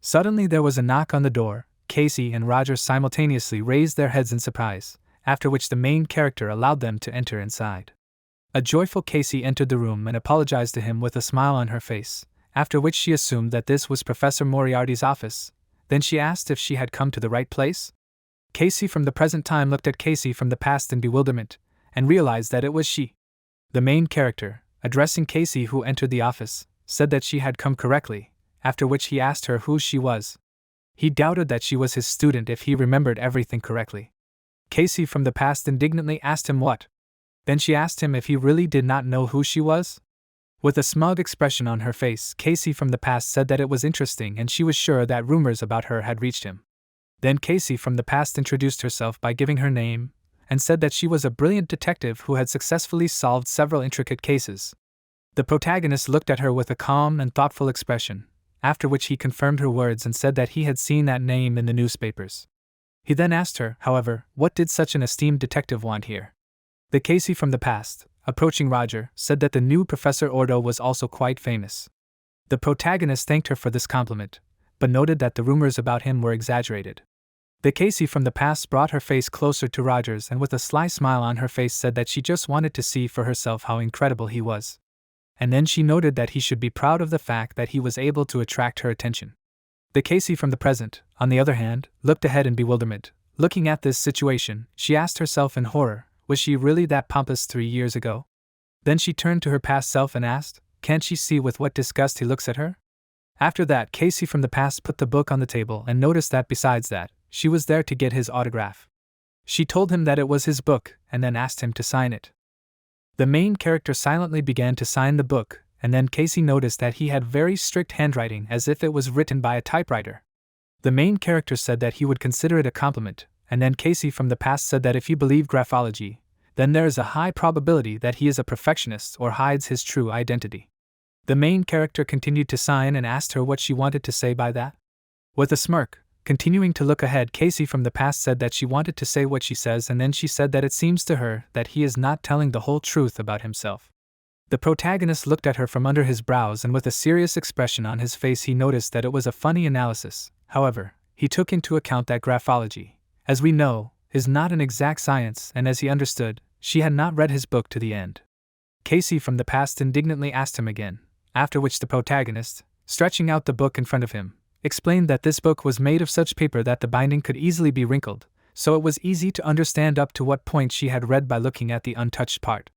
Suddenly there was a knock on the door. Casey and Roger simultaneously raised their heads in surprise, after which the main character allowed them to enter inside. A joyful Casey entered the room and apologized to him with a smile on her face, after which she assumed that this was Professor Moriarty's office. Then she asked if she had come to the right place. Casey from the present time looked at Casey from the past in bewilderment, and realized that it was she. The main character, addressing Casey who entered the office, said that she had come correctly, after which he asked her who she was. He doubted that she was his student if he remembered everything correctly. Casey from the past indignantly asked him what. Then she asked him if he really did not know who she was. With a smug expression on her face, Casey from the past said that it was interesting and she was sure that rumors about her had reached him. Then Casey from the past introduced herself by giving her name, and said that she was a brilliant detective who had successfully solved several intricate cases. The protagonist looked at her with a calm and thoughtful expression, after which he confirmed her words and said that he had seen that name in the newspapers. He then asked her, however, what did such an esteemed detective want here? The Casey from the past, approaching Roger, said that the new Professor Ordo was also quite famous. The protagonist thanked her for this compliment, but noted that the rumors about him were exaggerated. The Casey from the past brought her face closer to Roger's and with a sly smile on her face said that she just wanted to see for herself how incredible he was. And then she noted that he should be proud of the fact that he was able to attract her attention. The Casey from the present, on the other hand, looked ahead in bewilderment. Looking at this situation, she asked herself in horror, was she really that pompous 3 years ago? Then she turned to her past self and asked, can't she see with what disgust he looks at her? After that, Casey from the past put the book on the table and noticed that besides that, she was there to get his autograph. She told him that it was his book and then asked him to sign it. The main character silently began to sign the book, and then Casey noticed that he had very strict handwriting as if it was written by a typewriter. The main character said that he would consider it a compliment, and then Casey from the past said that if you believe graphology, then there is a high probability that he is a perfectionist or hides his true identity. The main character continued to sign and asked her what she wanted to say by that. With a smirk, continuing to look ahead, Casey from the past said that she wanted to say what she says, and then she said that it seems to her that he is not telling the whole truth about himself. The protagonist looked at her from under his brows and with a serious expression on his face he noticed that it was a funny analysis. However, he took into account that graphology, as we know, is not an exact science, and as he understood, she had not read his book to the end. Casey from the past indignantly asked him again, after which the protagonist, stretching out the book in front of him, explained that this book was made of such paper that the binding could easily be wrinkled, so it was easy to understand up to what point she had read by looking at the untouched part.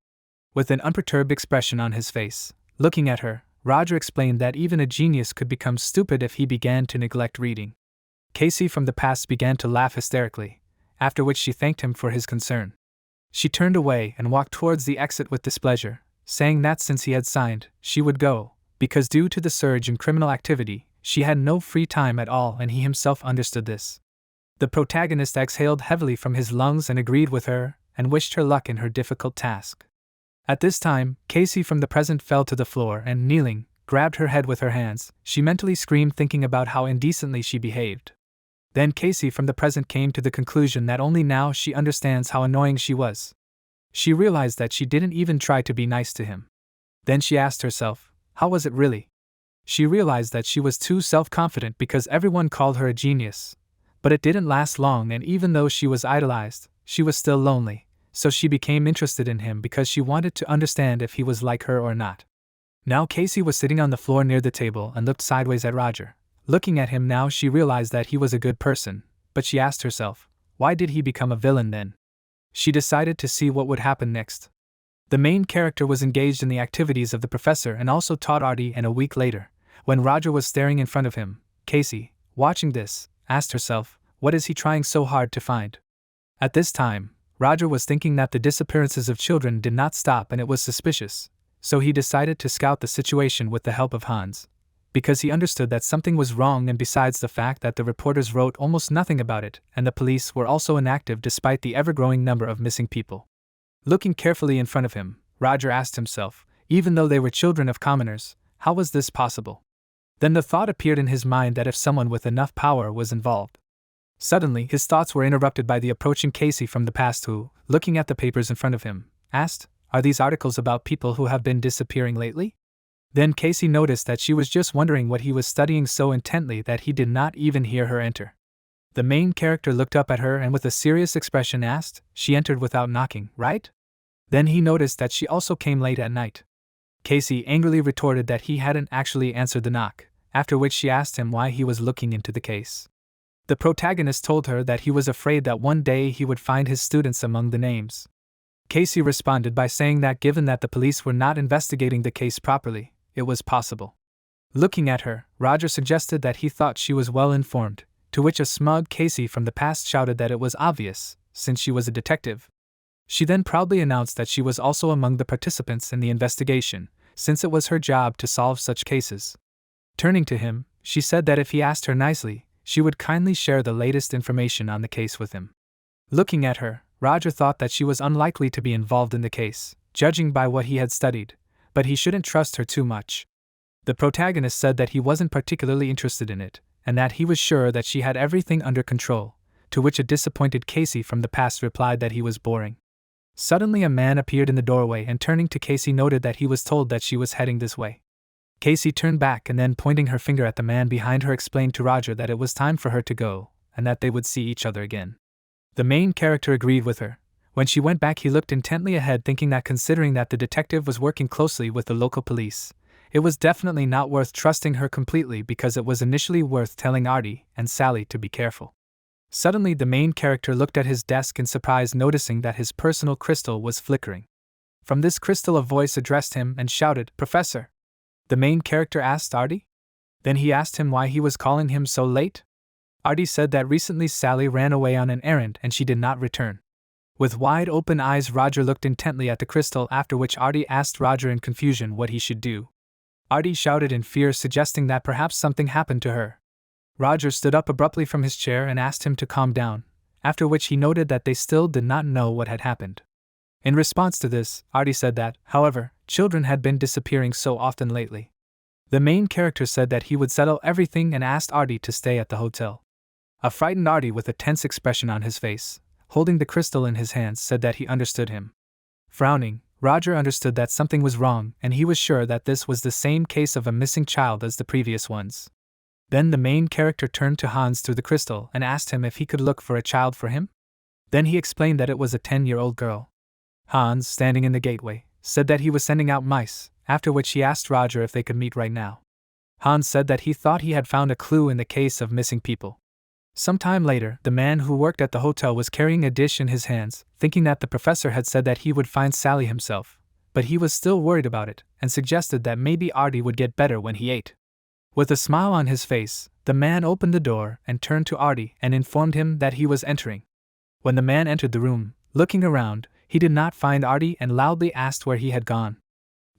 With an unperturbed expression on his face, looking at her, Roger explained that even a genius could become stupid if he began to neglect reading. Casey from the past began to laugh hysterically, after which she thanked him for his concern. She turned away and walked towards the exit with displeasure, saying that since he had signed, she would go, because due to the surge in criminal activity, she had no free time at all and he himself understood this. The protagonist exhaled heavily from his lungs and agreed with her, and wished her luck in her difficult task. At this time, Casey from the present fell to the floor and, kneeling, grabbed her head with her hands. She mentally screamed thinking about how indecently she behaved. Then Casey from the present came to the conclusion that only now she understands how annoying she was. She realized that she didn't even try to be nice to him. Then she asked herself, how was it really? She realized that she was too self-confident because everyone called her a genius. But it didn't last long, and even though she was idolized, she was still lonely, so she became interested in him because she wanted to understand if he was like her or not. Now Casey was sitting on the floor near the table and looked sideways at Roger. Looking at him now, she realized that he was a good person, but she asked herself, why did he become a villain then? She decided to see what would happen next. The main character was engaged in the activities of the professor and also taught Artie, and a week later, when Roger was staring in front of him, Casey, watching this, asked herself, what is he trying so hard to find? At this time, Roger was thinking that the disappearances of children did not stop and it was suspicious, so he decided to scout the situation with the help of Hans, because he understood that something was wrong, and besides the fact that the reporters wrote almost nothing about it and the police were also inactive despite the ever-growing number of missing people. Looking carefully in front of him, Roger asked himself, even though they were children of commoners, how was this possible? Then the thought appeared in his mind that if someone with enough power was involved. Suddenly, his thoughts were interrupted by the approaching Casey from the past who, looking at the papers in front of him, asked, are these articles about people who have been disappearing lately? Then Casey noticed that she was just wondering what he was studying so intently that he did not even hear her enter. The main character looked up at her and with a serious expression asked, she entered without knocking, right? Then he noticed that she also came late at night. Casey angrily retorted that he hadn't actually answered the knock, after which she asked him why he was looking into the case. The protagonist told her that he was afraid that one day he would find his students among the names. Casey responded by saying that given that the police were not investigating the case properly, it was possible. Looking at her, Roger suggested that he thought she was well informed, to which a smug Casey from the past shouted that it was obvious, since she was a detective. She then proudly announced that she was also among the participants in the investigation, since it was her job to solve such cases. Turning to him, she said that if he asked her nicely, she would kindly share the latest information on the case with him. Looking at her, Roger thought that she was unlikely to be involved in the case, judging by what he had studied, but he shouldn't trust her too much. The protagonist said that he wasn't particularly interested in it, and that he was sure that she had everything under control, to which a disappointed Casey from the past replied that he was boring. Suddenly a man appeared in the doorway and turning to Casey noted that he was told that she was heading this way. Casey turned back and then pointing her finger at the man behind her explained to Roger that it was time for her to go, and that they would see each other again. The main character agreed with her. When she went back he looked intently ahead thinking that considering that the detective was working closely with the local police, it was definitely not worth trusting her completely because it was initially worth telling Artie and Sally to be careful. Suddenly the main character looked at his desk in surprise noticing that his personal crystal was flickering. From this crystal a voice addressed him and shouted, "Professor!" The main character asked Artie. Then he asked him why he was calling him so late. Artie said that recently Sally ran away on an errand and she did not return. With wide open eyes Roger looked intently at the crystal, after which Artie asked Roger in confusion what he should do. Artie shouted in fear, suggesting that perhaps something happened to her. Roger stood up abruptly from his chair and asked him to calm down, after which he noted that they still did not know what had happened. In response to this, Artie said that, however, children had been disappearing so often lately. The main character said that he would settle everything and asked Artie to stay at the hotel. A frightened Artie with a tense expression on his face, holding the crystal in his hands, said that he understood him. Frowning, Roger understood that something was wrong and he was sure that this was the same case of a missing child as the previous ones. Then the main character turned to Hans through the crystal and asked him if he could look for a child for him. Then he explained that it was a 10-year-old girl. Hans, standing in the gateway, said that he was sending out mice, after which he asked Roger if they could meet right now. Hans said that he thought he had found a clue in the case of missing people. Some time later, the man who worked at the hotel was carrying a dish in his hands, thinking that the professor had said that he would find Sally himself, but he was still worried about it and suggested that maybe Artie would get better when he ate. With a smile on his face, the man opened the door and turned to Artie and informed him that he was entering. When the man entered the room, looking around, he did not find Artie and loudly asked where he had gone.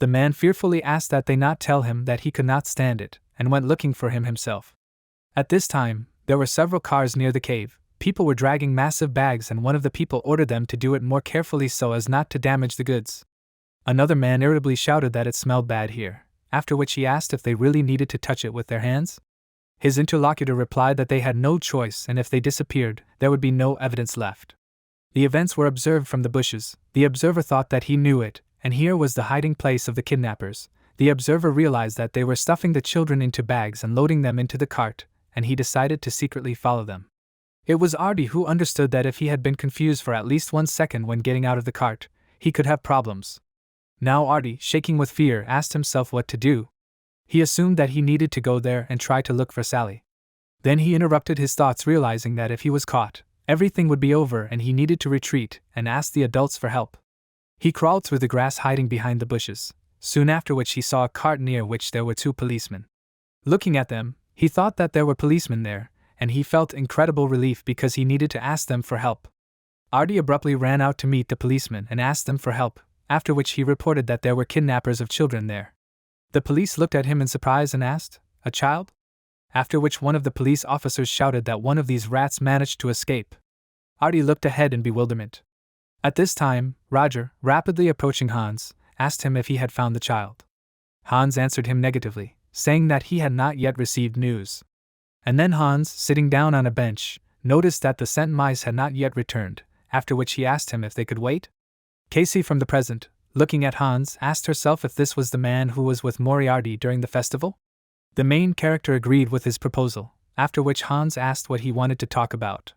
The man fearfully asked that they not tell him that he could not stand it, and went looking for him himself. At this time, there were several cars near the cave. People were dragging massive bags and one of the people ordered them to do it more carefully so as not to damage the goods. Another man irritably shouted that it smelled bad here, after which he asked if they really needed to touch it with their hands. His interlocutor replied that they had no choice and if they disappeared, there would be no evidence left. The events were observed from the bushes. The observer thought that he knew it, and here was the hiding place of the kidnappers. The observer realized that they were stuffing the children into bags and loading them into the cart, and he decided to secretly follow them. It was Artie who understood that if he had been confused for at least 1 second when getting out of the cart, he could have problems. Now Artie, shaking with fear, asked himself what to do. He assumed that he needed to go there and try to look for Sally. Then he interrupted his thoughts, realizing that if he was caught, everything would be over and he needed to retreat and ask the adults for help. He crawled through the grass hiding behind the bushes, soon after which he saw a cart near which there were 2 policemen. Looking at them, he thought that there were policemen there, and he felt incredible relief because he needed to ask them for help. Artie abruptly ran out to meet the policemen and asked them for help, after which he reported that there were kidnappers of children there. The police looked at him in surprise and asked, "A child?" After which one of the police officers shouted that one of these rats managed to escape. Artie looked ahead in bewilderment. At this time, Roger, rapidly approaching Hans, asked him if he had found the child. Hans answered him negatively, saying that he had not yet received news. And then Hans, sitting down on a bench, noticed that the sent mice had not yet returned, after which he asked him if they could wait. Casey from the present, looking at Hans, asked herself if this was the man who was with Moriarty during the festival. The main character agreed with his proposal, after which Hans asked what he wanted to talk about.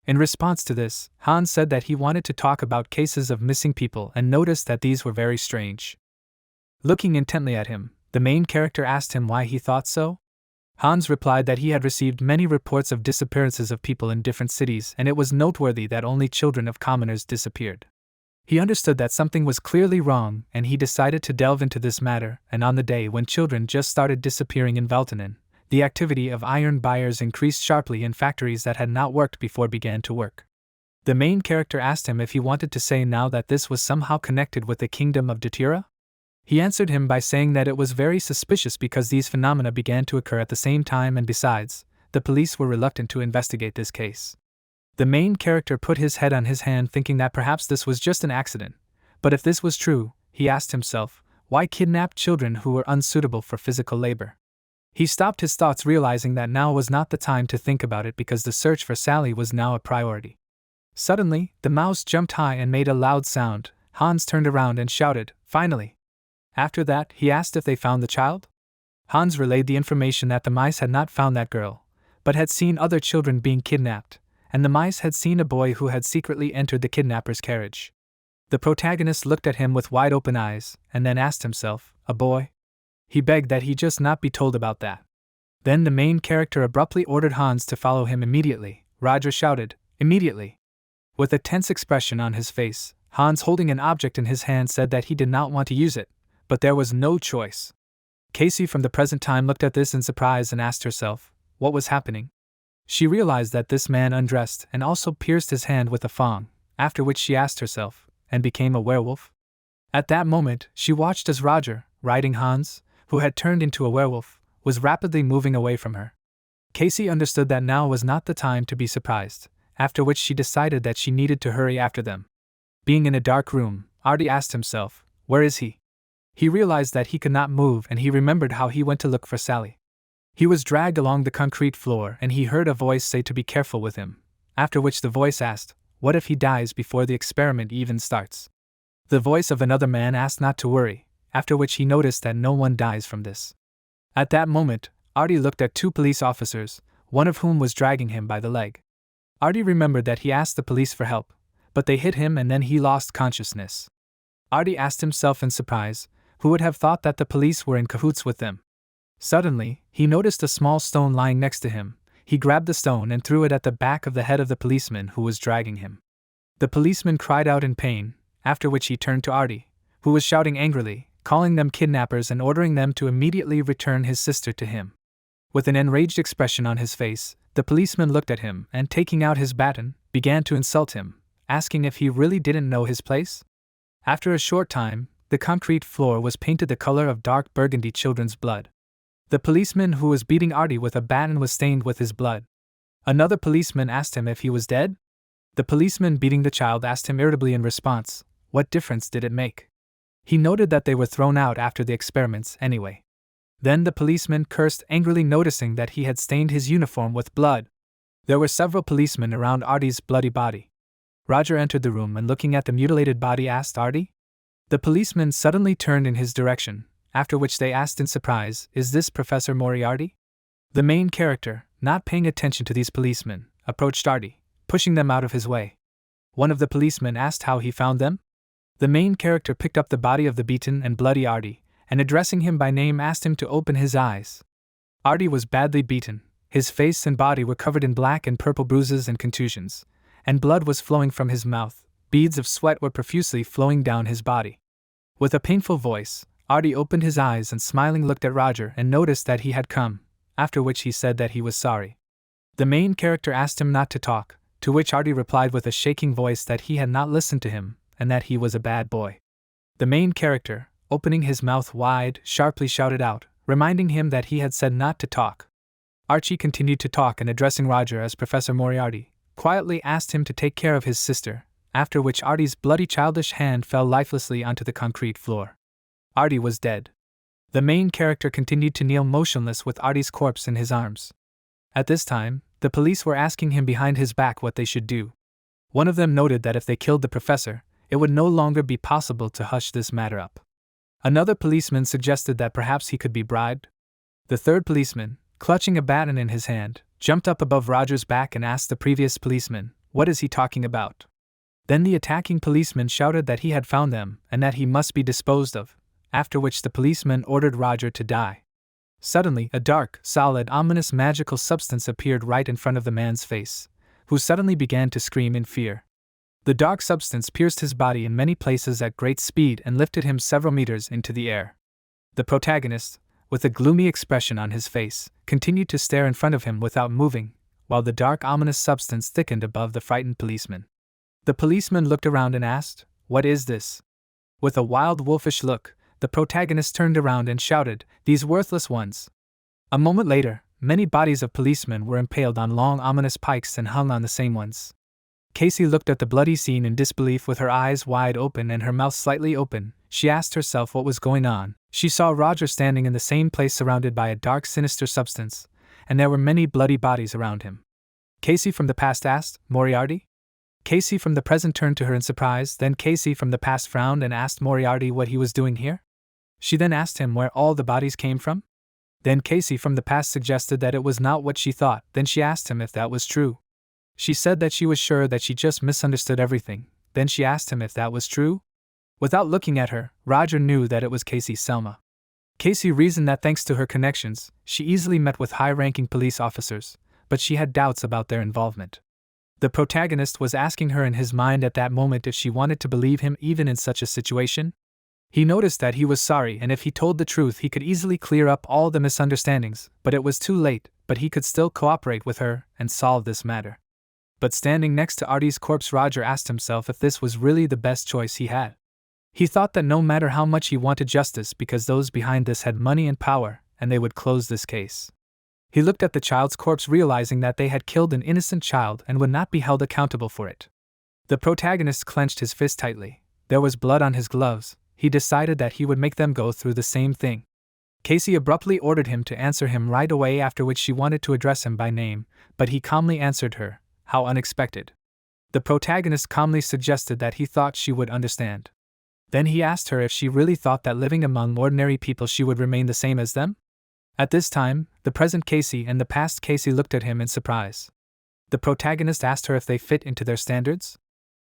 In response to this, Hans said that he wanted to talk about cases of missing people and noticed that these were very strange. Looking intently at him, the main character asked him why he thought so. Hans replied that he had received many reports of disappearances of people in different cities and it was noteworthy that only children of commoners disappeared. He understood that something was clearly wrong and he decided to delve into this matter, and on the day when children just started disappearing in Valtonen, the activity of iron buyers increased sharply and factories that had not worked before began to work. The main character asked him if he wanted to say now that this was somehow connected with the kingdom of Datira. He answered him by saying that it was very suspicious because these phenomena began to occur at the same time and besides, the police were reluctant to investigate this case. The main character put his head on his hand thinking that perhaps this was just an accident, but if this was true, he asked himself, why kidnap children who were unsuitable for physical labor? He stopped his thoughts realizing that now was not the time to think about it because the search for Sally was now a priority. Suddenly, the mouse jumped high and made a loud sound. Hans turned around and shouted, "Finally!" After that, he asked if they found the child. Hans relayed the information that the mice had not found that girl, but had seen other children being kidnapped, and the mice had seen a boy who had secretly entered the kidnapper's carriage. The protagonist looked at him with wide open eyes, and then asked himself, "A boy?" He begged that he just not be told about that. Then the main character abruptly ordered Hans to follow him immediately. Roger shouted, "Immediately!" With a tense expression on his face, Hans, holding an object in his hand, said that he did not want to use it, but there was no choice. Casey from the present time looked at this in surprise and asked herself, what was happening? She realized that this man undressed and also pierced his hand with a thong, after which she asked herself, and became a werewolf? At that moment, she watched as Roger, riding Hans, who had turned into a werewolf, was rapidly moving away from her. Casey understood that now was not the time to be surprised, after which she decided that she needed to hurry after them. Being in a dark room, Artie asked himself, "Where is he?" He realized that he could not move, and he remembered how he went to look for Sally. He was dragged along the concrete floor and he heard a voice say to be careful with him, after which the voice asked, "What if he dies before the experiment even starts?" The voice of another man asked not to worry, after which he noticed that no one dies from this. At that moment, Artie looked at two police officers, one of whom was dragging him by the leg. Artie remembered that he asked the police for help, but they hit him and then he lost consciousness. Artie asked himself in surprise, who would have thought that the police were in cahoots with them? Suddenly, he noticed a small stone lying next to him. He grabbed the stone and threw it at the back of the head of the policeman who was dragging him. The policeman cried out in pain, after which he turned to Artie, who was shouting angrily, calling them kidnappers and ordering them to immediately return his sister to him. With an enraged expression on his face, the policeman looked at him and, taking out his baton, began to insult him, asking if he really didn't know his place. After a short time, the concrete floor was painted the color of dark burgundy children's blood. The policeman who was beating Artie with a baton was stained with his blood. Another policeman asked him if he was dead. The policeman beating the child asked him irritably in response, what difference did it make? He noted that they were thrown out after the experiments anyway. Then the policeman cursed angrily, noticing that he had stained his uniform with blood. There were several policemen around Artie's bloody body. Roger entered the room and, looking at the mutilated body, asked Artie. The policeman suddenly turned in his direction, after which they asked in surprise, "Is this Professor Moriarty?" The main character, not paying attention to these policemen, approached Artie, pushing them out of his way. One of the policemen asked how he found them. The main character picked up the body of the beaten and bloody Artie, and addressing him by name asked him to open his eyes. Artie was badly beaten, his face and body were covered in black and purple bruises and contusions, and blood was flowing from his mouth, beads of sweat were profusely flowing down his body. With a painful voice, Artie opened his eyes and smiling looked at Roger and noticed that he had come, after which he said that he was sorry. The main character asked him not to talk, to which Artie replied with a shaking voice that he had not listened to him, and that he was a bad boy. The main character, opening his mouth wide, sharply shouted out, reminding him that he had said not to talk. Archie continued to talk and, addressing Roger as Professor Moriarty, quietly asked him to take care of his sister, after which Artie's bloody childish hand fell lifelessly onto the concrete floor. Artie was dead. The main character continued to kneel motionless with Artie's corpse in his arms. At this time, the police were asking him behind his back what they should do. One of them noted that if they killed the professor, it would no longer be possible to hush this matter up. Another policeman suggested that perhaps he could be bribed. The third policeman, clutching a baton in his hand, jumped up above Roger's back and asked the previous policeman, "What is he talking about?" Then the attacking policeman shouted that he had found them and that he must be disposed of, after which the policeman ordered Roger to die. Suddenly, a dark, solid, ominous magical substance appeared right in front of the man's face, who suddenly began to scream in fear. The dark substance pierced his body in many places at great speed and lifted him several meters into the air. The protagonist, with a gloomy expression on his face, continued to stare in front of him without moving, while the dark ominous substance thickened above the frightened policeman. The policeman looked around and asked, "What is this?" With a wild wolfish look, the protagonist turned around and shouted, "These worthless ones!" A moment later, many bodies of policemen were impaled on long ominous pikes and hung on the same ones. Casey looked at the bloody scene in disbelief with her eyes wide open and her mouth slightly open. She asked herself what was going on. She saw Roger standing in the same place surrounded by a dark sinister substance, and there were many bloody bodies around him. Casey from the past asked, "Moriarty?" Casey from the present turned to her in surprise, then Casey from the past frowned and asked Moriarty what he was doing here. She then asked him where all the bodies came from. Then Casey from the past suggested that it was not what she thought, then she asked him if that was true. She said that she was sure that she just misunderstood everything, then she asked him if that was true. Without looking at her, Roger knew that it was Casey's Selma. Casey reasoned that thanks to her connections, she easily met with high-ranking police officers, but she had doubts about their involvement. The protagonist was asking her in his mind at that moment if she wanted to believe him even in such a situation. He noticed that he was sorry, and if he told the truth he could easily clear up all the misunderstandings, but it was too late, but he could still cooperate with her and solve this matter. But standing next to Artie's corpse, Roger asked himself if this was really the best choice he had. He thought that no matter how much he wanted justice, because those behind this had money and power, and they would close this case. He looked at the child's corpse, realizing that they had killed an innocent child and would not be held accountable for it. The protagonist clenched his fist tightly. There was blood on his gloves. He decided that he would make them go through the same thing. Casey abruptly ordered him to answer him right away, after which she wanted to address him by name, but he calmly answered her. How unexpected. The protagonist calmly suggested that he thought she would understand. Then he asked her if she really thought that living among ordinary people she would remain the same as them. At this time, the present Casey and the past Casey looked at him in surprise. The protagonist asked her if they fit into their standards.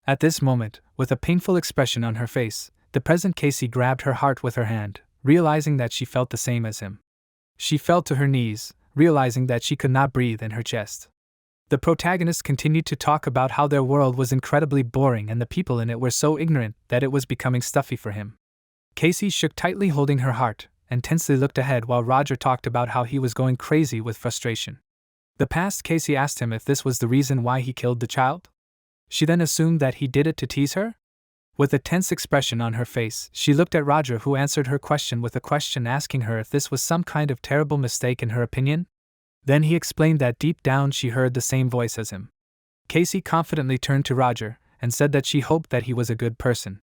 At this moment, with a painful expression on her face, the present Casey grabbed her heart with her hand, realizing that she felt the same as him. She fell to her knees, realizing that she could not breathe in her chest. The protagonist continued to talk about how their world was incredibly boring and the people in it were so ignorant that it was becoming stuffy for him. Casey shook tightly, holding her heart, and tensely looked ahead while Roger talked about how he was going crazy with frustration. The past Casey asked him if this was the reason why he killed the child. She then assumed that he did it to tease her. With a tense expression on her face, she looked at Roger, who answered her question with a question, asking her if this was some kind of terrible mistake in her opinion. Then he explained that deep down she heard the same voice as him. Casey confidently turned to Roger and said that she hoped that he was a good person.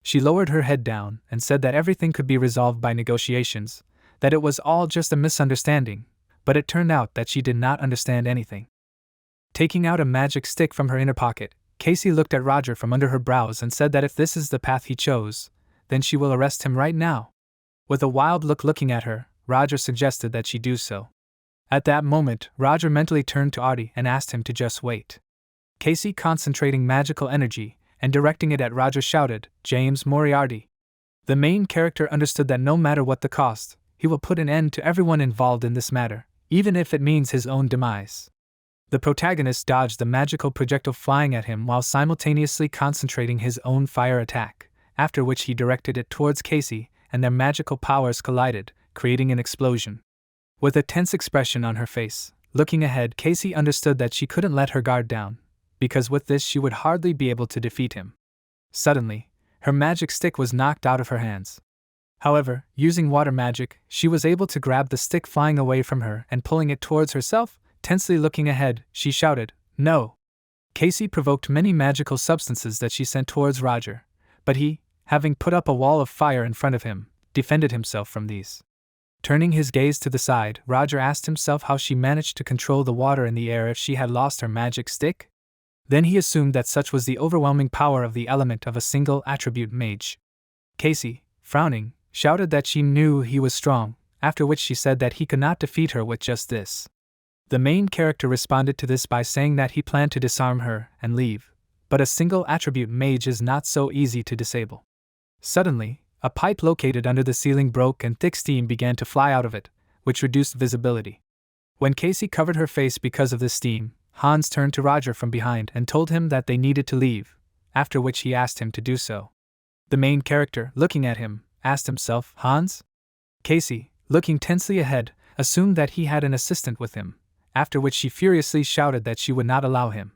She lowered her head down and said that everything could be resolved by negotiations, that it was all just a misunderstanding, but it turned out that she did not understand anything. Taking out a magic stick from her inner pocket, Casey looked at Roger from under her brows and said that if this is the path he chose, then she will arrest him right now. With a wild look looking at her, Roger suggested that she do so. At that moment, Roger mentally turned to Artie and asked him to just wait. Casey, concentrating magical energy and directing it at Roger, shouted, "James Moriarty." The main character understood that no matter what the cost, he will put an end to everyone involved in this matter, even if it means his own demise. The protagonist dodged the magical projectile flying at him while simultaneously concentrating his own fire attack, after which he directed it towards Casey, and their magical powers collided, creating an explosion. With a tense expression on her face, looking ahead, Casey understood that she couldn't let her guard down, because with this she would hardly be able to defeat him. Suddenly, her magic stick was knocked out of her hands. However, using water magic, she was able to grab the stick flying away from her and pulling it towards herself. Tensely looking ahead, she shouted, "No!" Casey provoked many magical substances that she sent towards Roger, but he, having put up a wall of fire in front of him, defended himself from these. Turning his gaze to the side, Roger asked himself how she managed to control the water in the air if she had lost her magic stick. Then he assumed that such was the overwhelming power of the element of a single attribute mage. Casey, frowning, shouted that she knew he was strong, after which she said that he could not defeat her with just this. The main character responded to this by saying that he planned to disarm her and leave, but a single attribute mage is not so easy to disable. Suddenly, a pipe located under the ceiling broke and thick steam began to fly out of it, which reduced visibility. When Casey covered her face because of this steam, Hans turned to Roger from behind and told him that they needed to leave, after which he asked him to do so. The main character, looking at him, asked himself, "Hans?" Casey, looking tensely ahead, assumed that he had an assistant with him, after which she furiously shouted that she would not allow him.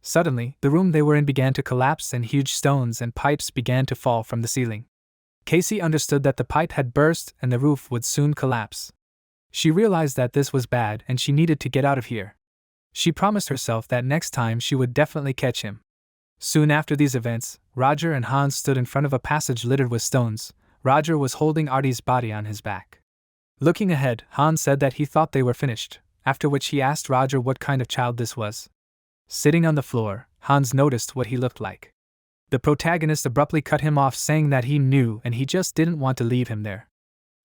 Suddenly, the room they were in began to collapse and huge stones and pipes began to fall from the ceiling. Casey understood that the pipe had burst and the roof would soon collapse. She realized that this was bad and she needed to get out of here. She promised herself that next time she would definitely catch him. Soon after these events, Roger and Hans stood in front of a passage littered with stones. Roger was holding Artie's body on his back. Looking ahead, Hans said that he thought they were finished, after which he asked Roger what kind of child this was. Sitting on the floor, Hans noticed what he looked like. The protagonist abruptly cut him off, saying that he knew and he just didn't want to leave him there.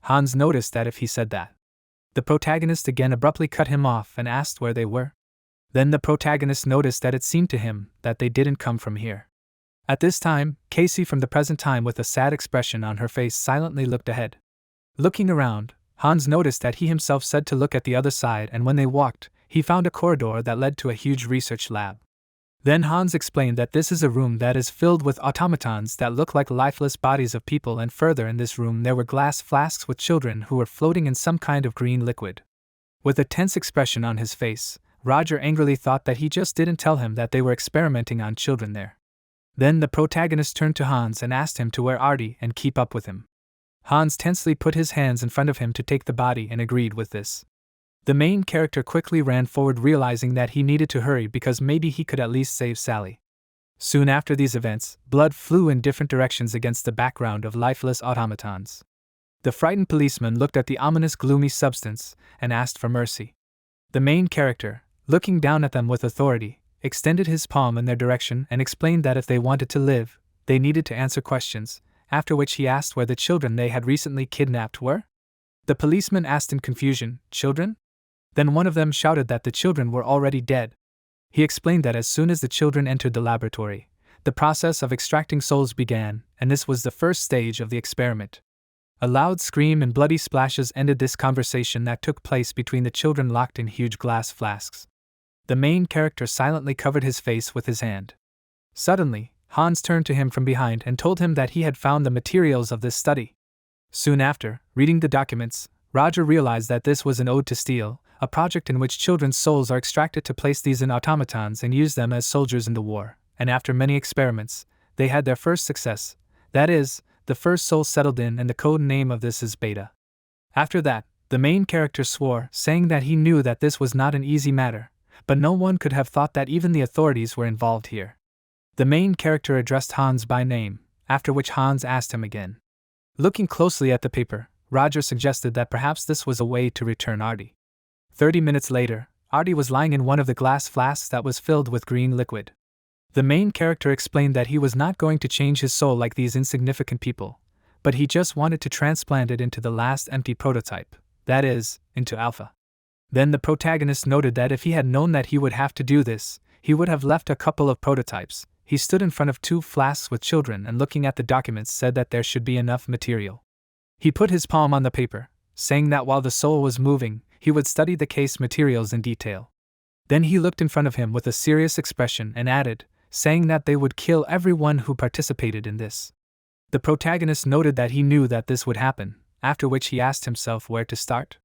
Hans noticed that if he said that. The protagonist again abruptly cut him off and asked where they were. Then the protagonist noticed that it seemed to him that they didn't come from here. At this time, Casey from the present time with a sad expression on her face silently looked ahead. Looking around, Hans noticed that he himself said to look at the other side, and when they walked, he found a corridor that led to a huge research lab. Then Hans explained that this is a room that is filled with automatons that look like lifeless bodies of people, and further in this room there were glass flasks with children who were floating in some kind of green liquid. With a tense expression on his face, Roger angrily thought that he just didn't tell him that they were experimenting on children there. Then the protagonist turned to Hans and asked him to wear Artie and keep up with him. Hans tensely put his hands in front of him to take the body and agreed with this. The main character quickly ran forward, realizing that he needed to hurry because maybe he could at least save Sally. Soon after these events, blood flew in different directions against the background of lifeless automatons. The frightened policeman looked at the ominous gloomy substance and asked for mercy. The main character, looking down at them with authority, extended his palm in their direction and explained that if they wanted to live, they needed to answer questions, after which he asked where the children they had recently kidnapped were. The policeman asked in confusion, "Children?" Then one of them shouted that the children were already dead. He explained that as soon as the children entered the laboratory, the process of extracting souls began, and this was the first stage of the experiment. A loud scream and bloody splashes ended this conversation that took place between the children locked in huge glass flasks. The main character silently covered his face with his hand. Suddenly, Hans turned to him from behind and told him that he had found the materials of this study. Soon after, reading the documents, Roger realized that this was an ode to steel, a project in which children's souls are extracted to place these in automatons and use them as soldiers in the war, and after many experiments, they had their first success. That is, the first soul settled in, and the code name of this is Beta. After that, the main character swore, saying that he knew that this was not an easy matter, but no one could have thought that even the authorities were involved here. The main character addressed Hans by name, after which Hans asked him again. Looking closely at the paper, Roger suggested that perhaps this was a way to return Artie. 30 minutes later, Artie was lying in one of the glass flasks that was filled with green liquid. The main character explained that he was not going to change his soul like these insignificant people, but he just wanted to transplant it into the last empty prototype, that is, into Alpha. Then the protagonist noted that if he had known that he would have to do this, he would have left a couple of prototypes. He stood in front of 2 flasks with children and looking at the documents said that there should be enough material. He put his palm on the paper, saying that while the soul was moving, he would study the case materials in detail. Then he looked in front of him with a serious expression and added, saying that they would kill everyone who participated in this. The protagonist noted that he knew that this would happen, after which he asked himself where to start.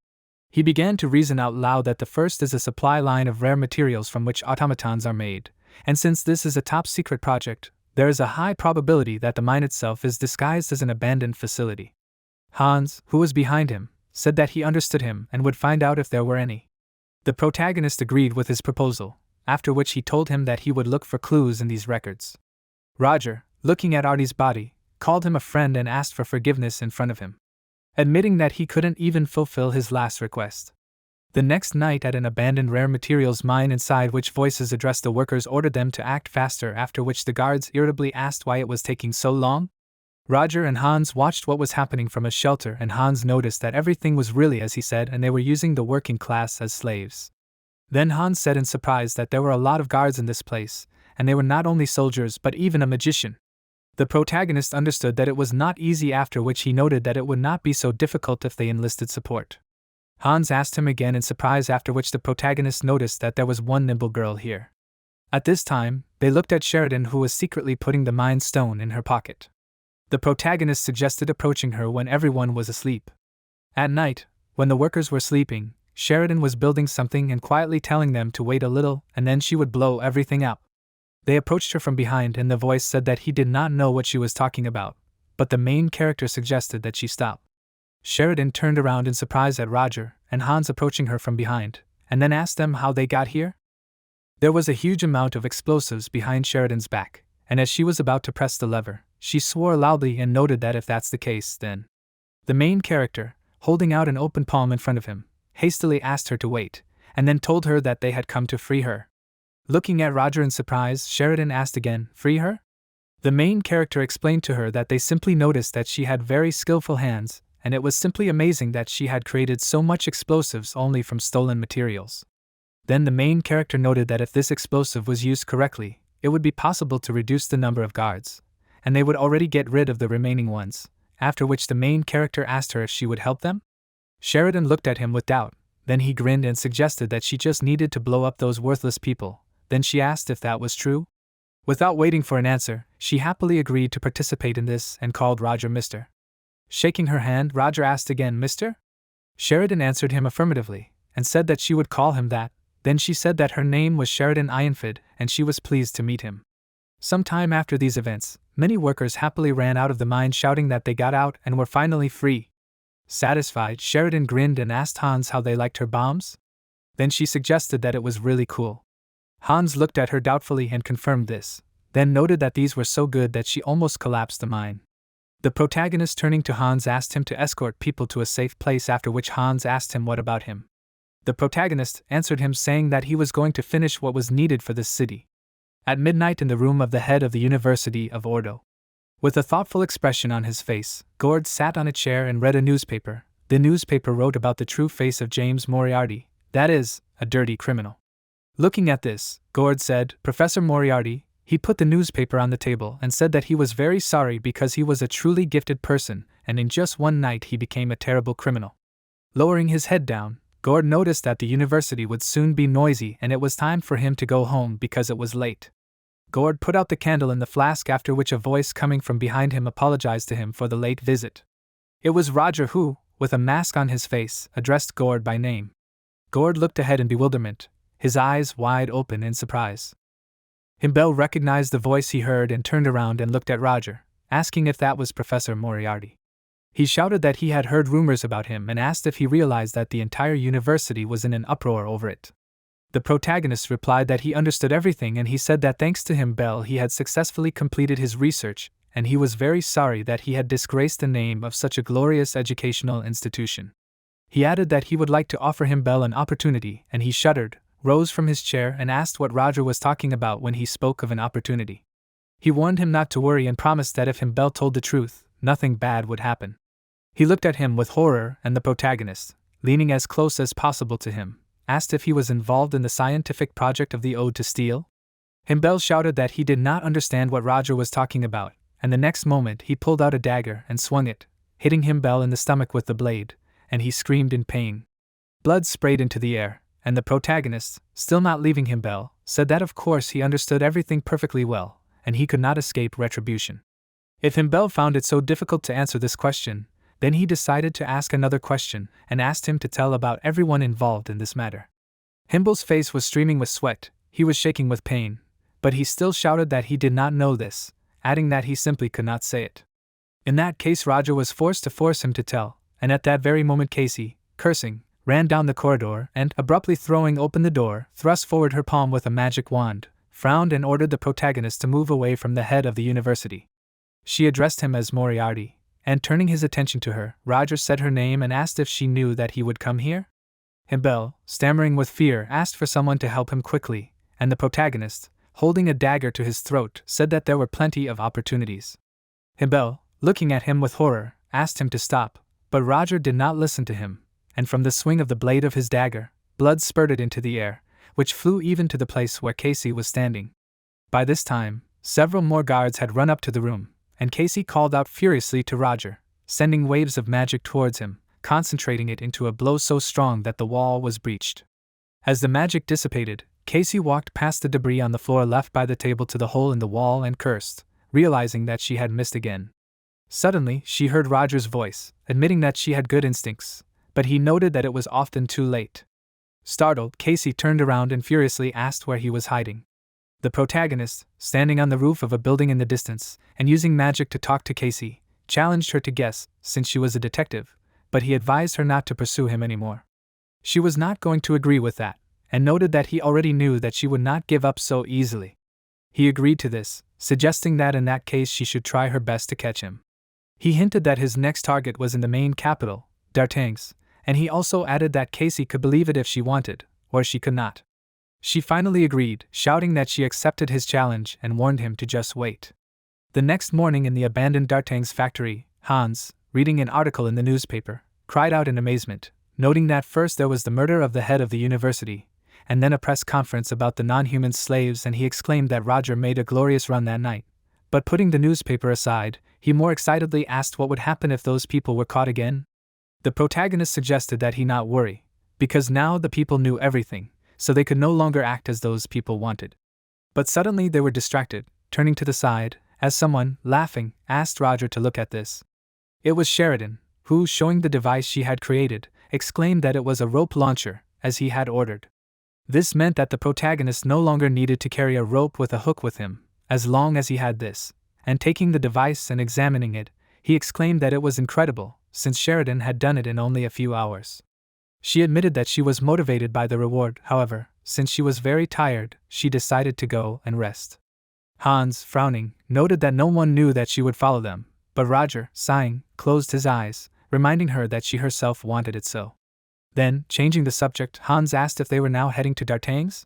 He began to reason out loud that the first is a supply line of rare materials from which automatons are made, and since this is a top-secret project, there is a high probability that the mine itself is disguised as an abandoned facility. Hans, who was behind him, said that he understood him and would find out if there were any. The protagonist agreed with his proposal, after which he told him that he would look for clues in these records. Roger, looking at Artie's body, called him a friend and asked for forgiveness in front of him, admitting that he couldn't even fulfill his last request. The next night at an abandoned rare materials mine inside which voices addressed the workers ordered them to act faster, after which the guards irritably asked why it was taking so long. Roger and Hans watched what was happening from a shelter, and Hans noticed that everything was really as he said and they were using the working class as slaves. Then Hans said in surprise that there were a lot of guards in this place, and they were not only soldiers but even a magician. The protagonist understood that it was not easy, after which he noted that it would not be so difficult if they enlisted support. Hans asked him again in surprise, after which the protagonist noticed that there was one nimble girl here. At this time, they looked at Sheridan, who was secretly putting the Mind Stone in her pocket. The protagonist suggested approaching her when everyone was asleep. At night, when the workers were sleeping, Sheridan was building something and quietly telling them to wait a little and then she would blow everything up. They approached her from behind and the voice said that he did not know what she was talking about, but the main character suggested that she stop. Sheridan turned around in surprise at Roger and Hans approaching her from behind, and then asked them how they got here. There was a huge amount of explosives behind Sheridan's back, and as she was about to press the lever, she swore loudly and noted that if that's the case, then. The main character, holding out an open palm in front of him, hastily asked her to wait, and then told her that they had come to free her. Looking at Roger in surprise, Sheridan asked again, "Free her?" The main character explained to her that they simply noticed that she had very skillful hands, and it was simply amazing that she had created so much explosives only from stolen materials. Then the main character noted that if this explosive was used correctly, it would be possible to reduce the number of guards, and they would already get rid of the remaining ones, after which the main character asked her if she would help them. Sheridan looked at him with doubt, then he grinned and suggested that she just needed to blow up those worthless people. Then she asked if that was true. Without waiting for an answer, she happily agreed to participate in this and called Roger Mr. Shaking her hand, Roger asked again, "Mr.?" Sheridan answered him affirmatively, and said that she would call him that. Then she said that her name was Sheridan Ironfid, and she was pleased to meet him. Some time after these events, many workers happily ran out of the mine shouting that they got out and were finally free. Satisfied, Sheridan grinned and asked Hans how they liked her bombs. Then she suggested that it was really cool. Hans looked at her doubtfully and confirmed this, then noted that these were so good that she almost collapsed the mine. The protagonist, turning to Hans, asked him to escort people to a safe place, after which Hans asked him what about him. The protagonist answered him saying that he was going to finish what was needed for this city. At midnight, in the room of the head of the University of Ordo, with a thoughtful expression on his face, Gord sat on a chair and read a newspaper. The newspaper wrote about the true face of James Moriarty, that is, a dirty criminal. Looking at this, Gord said, "Professor Moriarty." He put the newspaper on the table and said that he was very sorry because he was a truly gifted person, and in just one night he became a terrible criminal. Lowering his head down, Gord noticed that the university would soon be noisy and it was time for him to go home because it was late. Gord put out the candle in the flask, after which a voice coming from behind him apologized to him for the late visit. It was Roger who, with a mask on his face, addressed Gord by name. Gord looked ahead in bewilderment, his eyes wide open in surprise. Himbell recognized the voice he heard and turned around and looked at Roger, asking if that was Professor Moriarty. He shouted that he had heard rumors about him and asked if he realized that the entire university was in an uproar over it. The protagonist replied that he understood everything, and he said that thanks to Himbell he had successfully completed his research, and he was very sorry that he had disgraced the name of such a glorious educational institution. He added that he would like to offer Himbell an opportunity, and he shuddered, rose from his chair and asked what Roger was talking about when he spoke of an opportunity. He warned him not to worry and promised that if Himbell told the truth, nothing bad would happen. He looked at him with horror, and the protagonist, leaning as close as possible to him, asked if he was involved in the scientific project of the Ode to Steel. Himbell shouted that he did not understand what Roger was talking about, and the next moment he pulled out a dagger and swung it, hitting Himbell in the stomach with the blade, and he screamed in pain. Blood sprayed into the air, and the protagonist, still not leaving Himbell, said that of course he understood everything perfectly well, and he could not escape retribution. If Himbell found it so difficult to answer this question, then he decided to ask another question and asked him to tell about everyone involved in this matter. Himbell's face was streaming with sweat, he was shaking with pain, but he still shouted that he did not know this, adding that he simply could not say it. In that case, Roger was forced to force him to tell, and at that very moment Casey, cursing, ran down the corridor and, abruptly throwing open the door, thrust forward her palm with a magic wand, frowned and ordered the protagonist to move away from the head of the university. She addressed him as Moriarty, and turning his attention to her, Roger said her name and asked if she knew that he would come here. Himbell, stammering with fear, asked for someone to help him quickly, and the protagonist, holding a dagger to his throat, said that there were plenty of opportunities. Himbell, looking at him with horror, asked him to stop, but Roger did not listen to him, and from the swing of the blade of his dagger, blood spurted into the air, which flew even to the place where Casey was standing. By this time, several more guards had run up to the room, and Casey called out furiously to Roger, sending waves of magic towards him, concentrating it into a blow so strong that the wall was breached. As the magic dissipated, Casey walked past the debris on the floor left by the table to the hole in the wall and cursed, realizing that she had missed again. Suddenly, she heard Roger's voice, admitting that she had good instincts, but he noted that it was often too late. Startled, Casey turned around and furiously asked where he was hiding. The protagonist, standing on the roof of a building in the distance, and using magic to talk to Casey, challenged her to guess, since she was a detective, but he advised her not to pursue him anymore. She was not going to agree with that, and noted that he already knew that she would not give up so easily. He agreed to this, suggesting that in that case she should try her best to catch him. He hinted that his next target was in the main capital, D'Artangs, and he also added that Casey could believe it if she wanted, or she could not. She finally agreed, shouting that she accepted his challenge and warned him to just wait. The next morning in the abandoned D'Artagn's factory, Hans, reading an article in the newspaper, cried out in amazement, noting that first there was the murder of the head of the university, and then a press conference about the non-human slaves, and he exclaimed that Roger made a glorious run that night. But putting the newspaper aside, he more excitedly asked what would happen if those people were caught again. The protagonist suggested that he not worry, because now the people knew everything, so they could no longer act as those people wanted. But suddenly they were distracted, turning to the side, as someone, laughing, asked Roger to look at this. It was Sheridan, who, showing the device she had created, exclaimed that it was a rope launcher, as he had ordered. This meant that the protagonist no longer needed to carry a rope with a hook with him, as long as he had this, and taking the device and examining it, he exclaimed that it was incredible, since Sheridan had done it in only a few hours. She admitted that she was motivated by the reward, however, since she was very tired, she decided to go and rest. Hans, frowning, noted that no one knew that she would follow them, but Roger, sighing, closed his eyes, reminding her that she herself wanted it so. Then, changing the subject, Hans asked if they were now heading to D'Artagn's.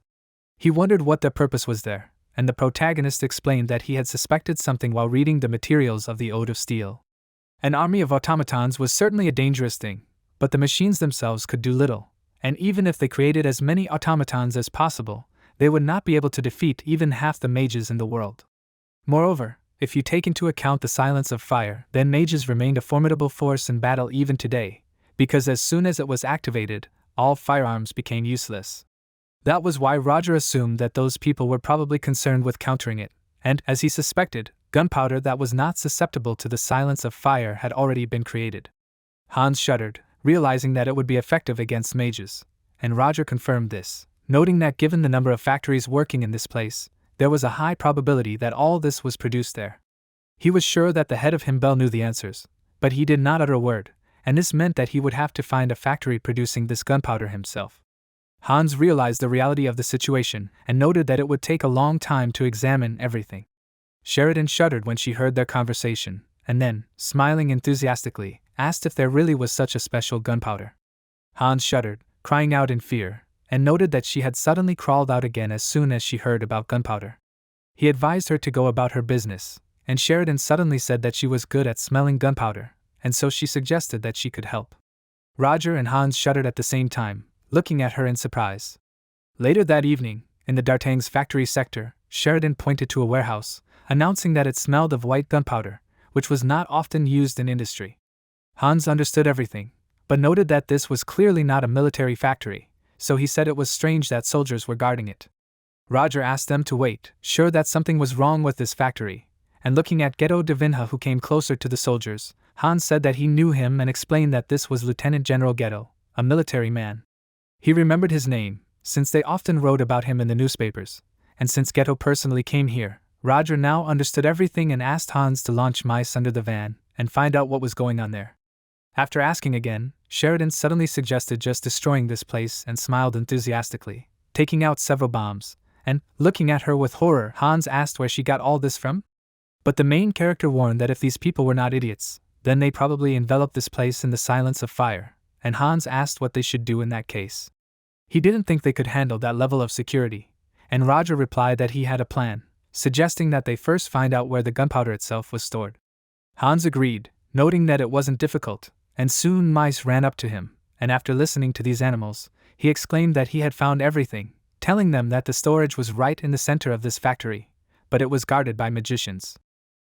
He wondered what their purpose was there, and the protagonist explained that he had suspected something while reading the materials of the Ode of Steel. An army of automatons was certainly a dangerous thing, but the machines themselves could do little, and even if they created as many automatons as possible, they would not be able to defeat even half the mages in the world. Moreover, if you take into account the silence of fire, then mages remained a formidable force in battle even today, because as soon as it was activated, all firearms became useless. That was why Roger assumed that those people were probably concerned with countering it, and, as he suspected, gunpowder that was not susceptible to the silence of fire had already been created. Hans shuddered, realizing that it would be effective against mages, and Roger confirmed this, noting that given the number of factories working in this place, there was a high probability that all this was produced there. He was sure that the head of Himbel knew the answers, but he did not utter a word, and this meant that he would have to find a factory producing this gunpowder himself. Hans realized the reality of the situation and noted that it would take a long time to examine everything. Sheridan shuddered when she heard their conversation, and then, smiling enthusiastically, asked if there really was such a special gunpowder. Hans shuddered, crying out in fear, and noted that she had suddenly crawled out again as soon as she heard about gunpowder. He advised her to go about her business, and Sheridan suddenly said that she was good at smelling gunpowder, and so she suggested that she could help. Roger and Hans shuddered at the same time, looking at her in surprise. Later that evening, in the D'Artagn's factory sector, Sheridan pointed to a warehouse, announcing that it smelled of white gunpowder, which was not often used in industry. Hans understood everything, but noted that this was clearly not a military factory, so he said it was strange that soldiers were guarding it. Roger asked them to wait, sure that something was wrong with this factory, and looking at Ghetto de Vinha, who came closer to the soldiers, Hans said that he knew him and explained that this was Lieutenant General Ghetto, a military man. He remembered his name, since they often wrote about him in the newspapers, and since Ghetto personally came here, Roger now understood everything and asked Hans to launch mice under the van and find out what was going on there. After asking again, Sheridan suddenly suggested just destroying this place and smiled enthusiastically, taking out several bombs, and, looking at her with horror, Hans asked where she got all this from. But the main character warned that if these people were not idiots, then they probably enveloped this place in the silence of fire, and Hans asked what they should do in that case. He didn't think they could handle that level of security, and Roger replied that he had a plan, suggesting that they first find out where the gunpowder itself was stored. Hans agreed, noting that it wasn't difficult, and soon mice ran up to him, and after listening to these animals, he exclaimed that he had found everything, telling them that the storage was right in the center of this factory, but it was guarded by magicians.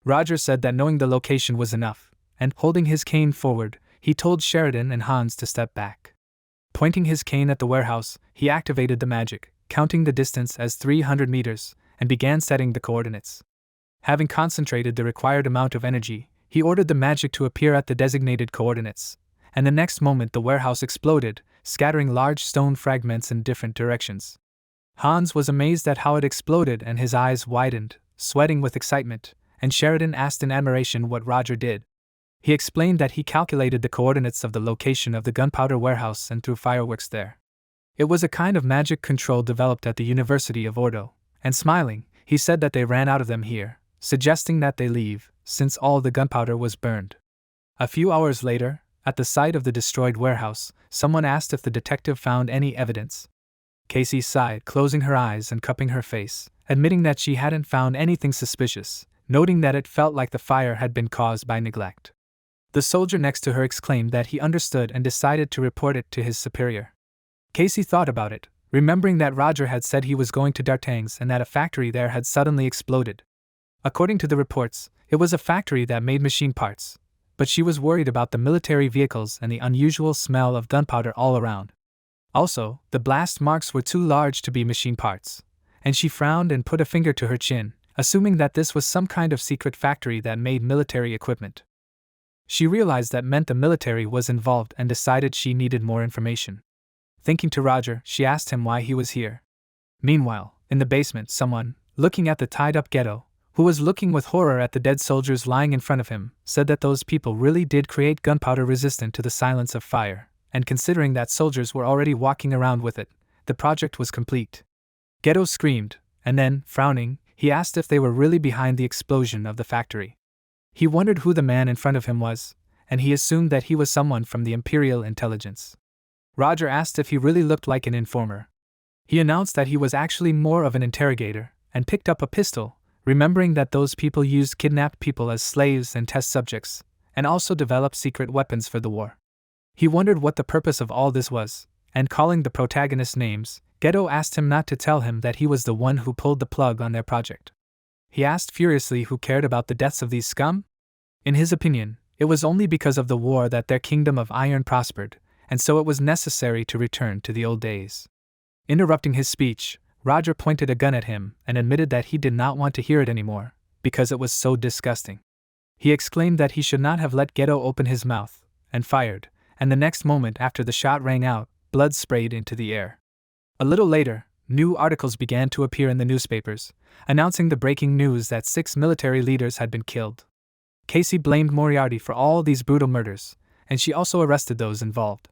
Roger said that knowing the location was enough, and, holding his cane forward, he told Sheridan and Hans to step back. Pointing his cane at the warehouse, he activated the magic, counting the distance as 300 meters, and began setting the coordinates. Having concentrated the required amount of energy, he ordered the magic to appear at the designated coordinates, and the next moment the warehouse exploded, scattering large stone fragments in different directions. Hans was amazed at how it exploded and his eyes widened, sweating with excitement, and Sheridan asked in admiration what Roger did. He explained that he calculated the coordinates of the location of the gunpowder warehouse and threw fireworks there. It was a kind of magic control developed at the University of Ordo, and smiling, he said that they ran out of them here, suggesting that they leave, since all the gunpowder was burned. A few hours later, at the site of the destroyed warehouse, someone asked if the detective found any evidence. Casey sighed, closing her eyes and cupping her face, admitting that she hadn't found anything suspicious, noting that it felt like the fire had been caused by neglect. The soldier next to her exclaimed that he understood and decided to report it to his superior. Casey thought about it, remembering that Roger had said he was going to D'Artagn's and that a factory there had suddenly exploded. According to the reports, it was a factory that made machine parts, but she was worried about the military vehicles and the unusual smell of gunpowder all around. Also, the blast marks were too large to be machine parts, and she frowned and put a finger to her chin, assuming that this was some kind of secret factory that made military equipment. She realized that meant the military was involved and decided she needed more information. Thinking to Roger, she asked him why he was here. Meanwhile, in the basement, someone, looking at the tied-up ghetto, who was looking with horror at the dead soldiers lying in front of him, said that those people really did create gunpowder resistant to the silence of fire, and considering that soldiers were already walking around with it, the project was complete. Ghetto screamed, and then, frowning, he asked if they were really behind the explosion of the factory. He wondered who the man in front of him was, and he assumed that he was someone from the Imperial Intelligence. Roger asked if he really looked like an informer. He announced that he was actually more of an interrogator, and picked up a pistol, remembering that those people used kidnapped people as slaves and test subjects, and also developed secret weapons for the war. He wondered what the purpose of all this was, and calling the protagonist's names, Ghetto asked him not to tell him that he was the one who pulled the plug on their project. He asked furiously who cared about the deaths of these scum? In his opinion, it was only because of the war that their kingdom of iron prospered, and so it was necessary to return to the old days. Interrupting his speech, Roger pointed a gun at him and admitted that he did not want to hear it anymore, because it was so disgusting. He exclaimed that he should not have let Ghetto open his mouth, and fired, and the next moment after the shot rang out, blood sprayed into the air. A little later, new articles began to appear in the newspapers, announcing the breaking news that 6 military leaders had been killed. Casey blamed Moriarty for all these brutal murders, and she also arrested those involved.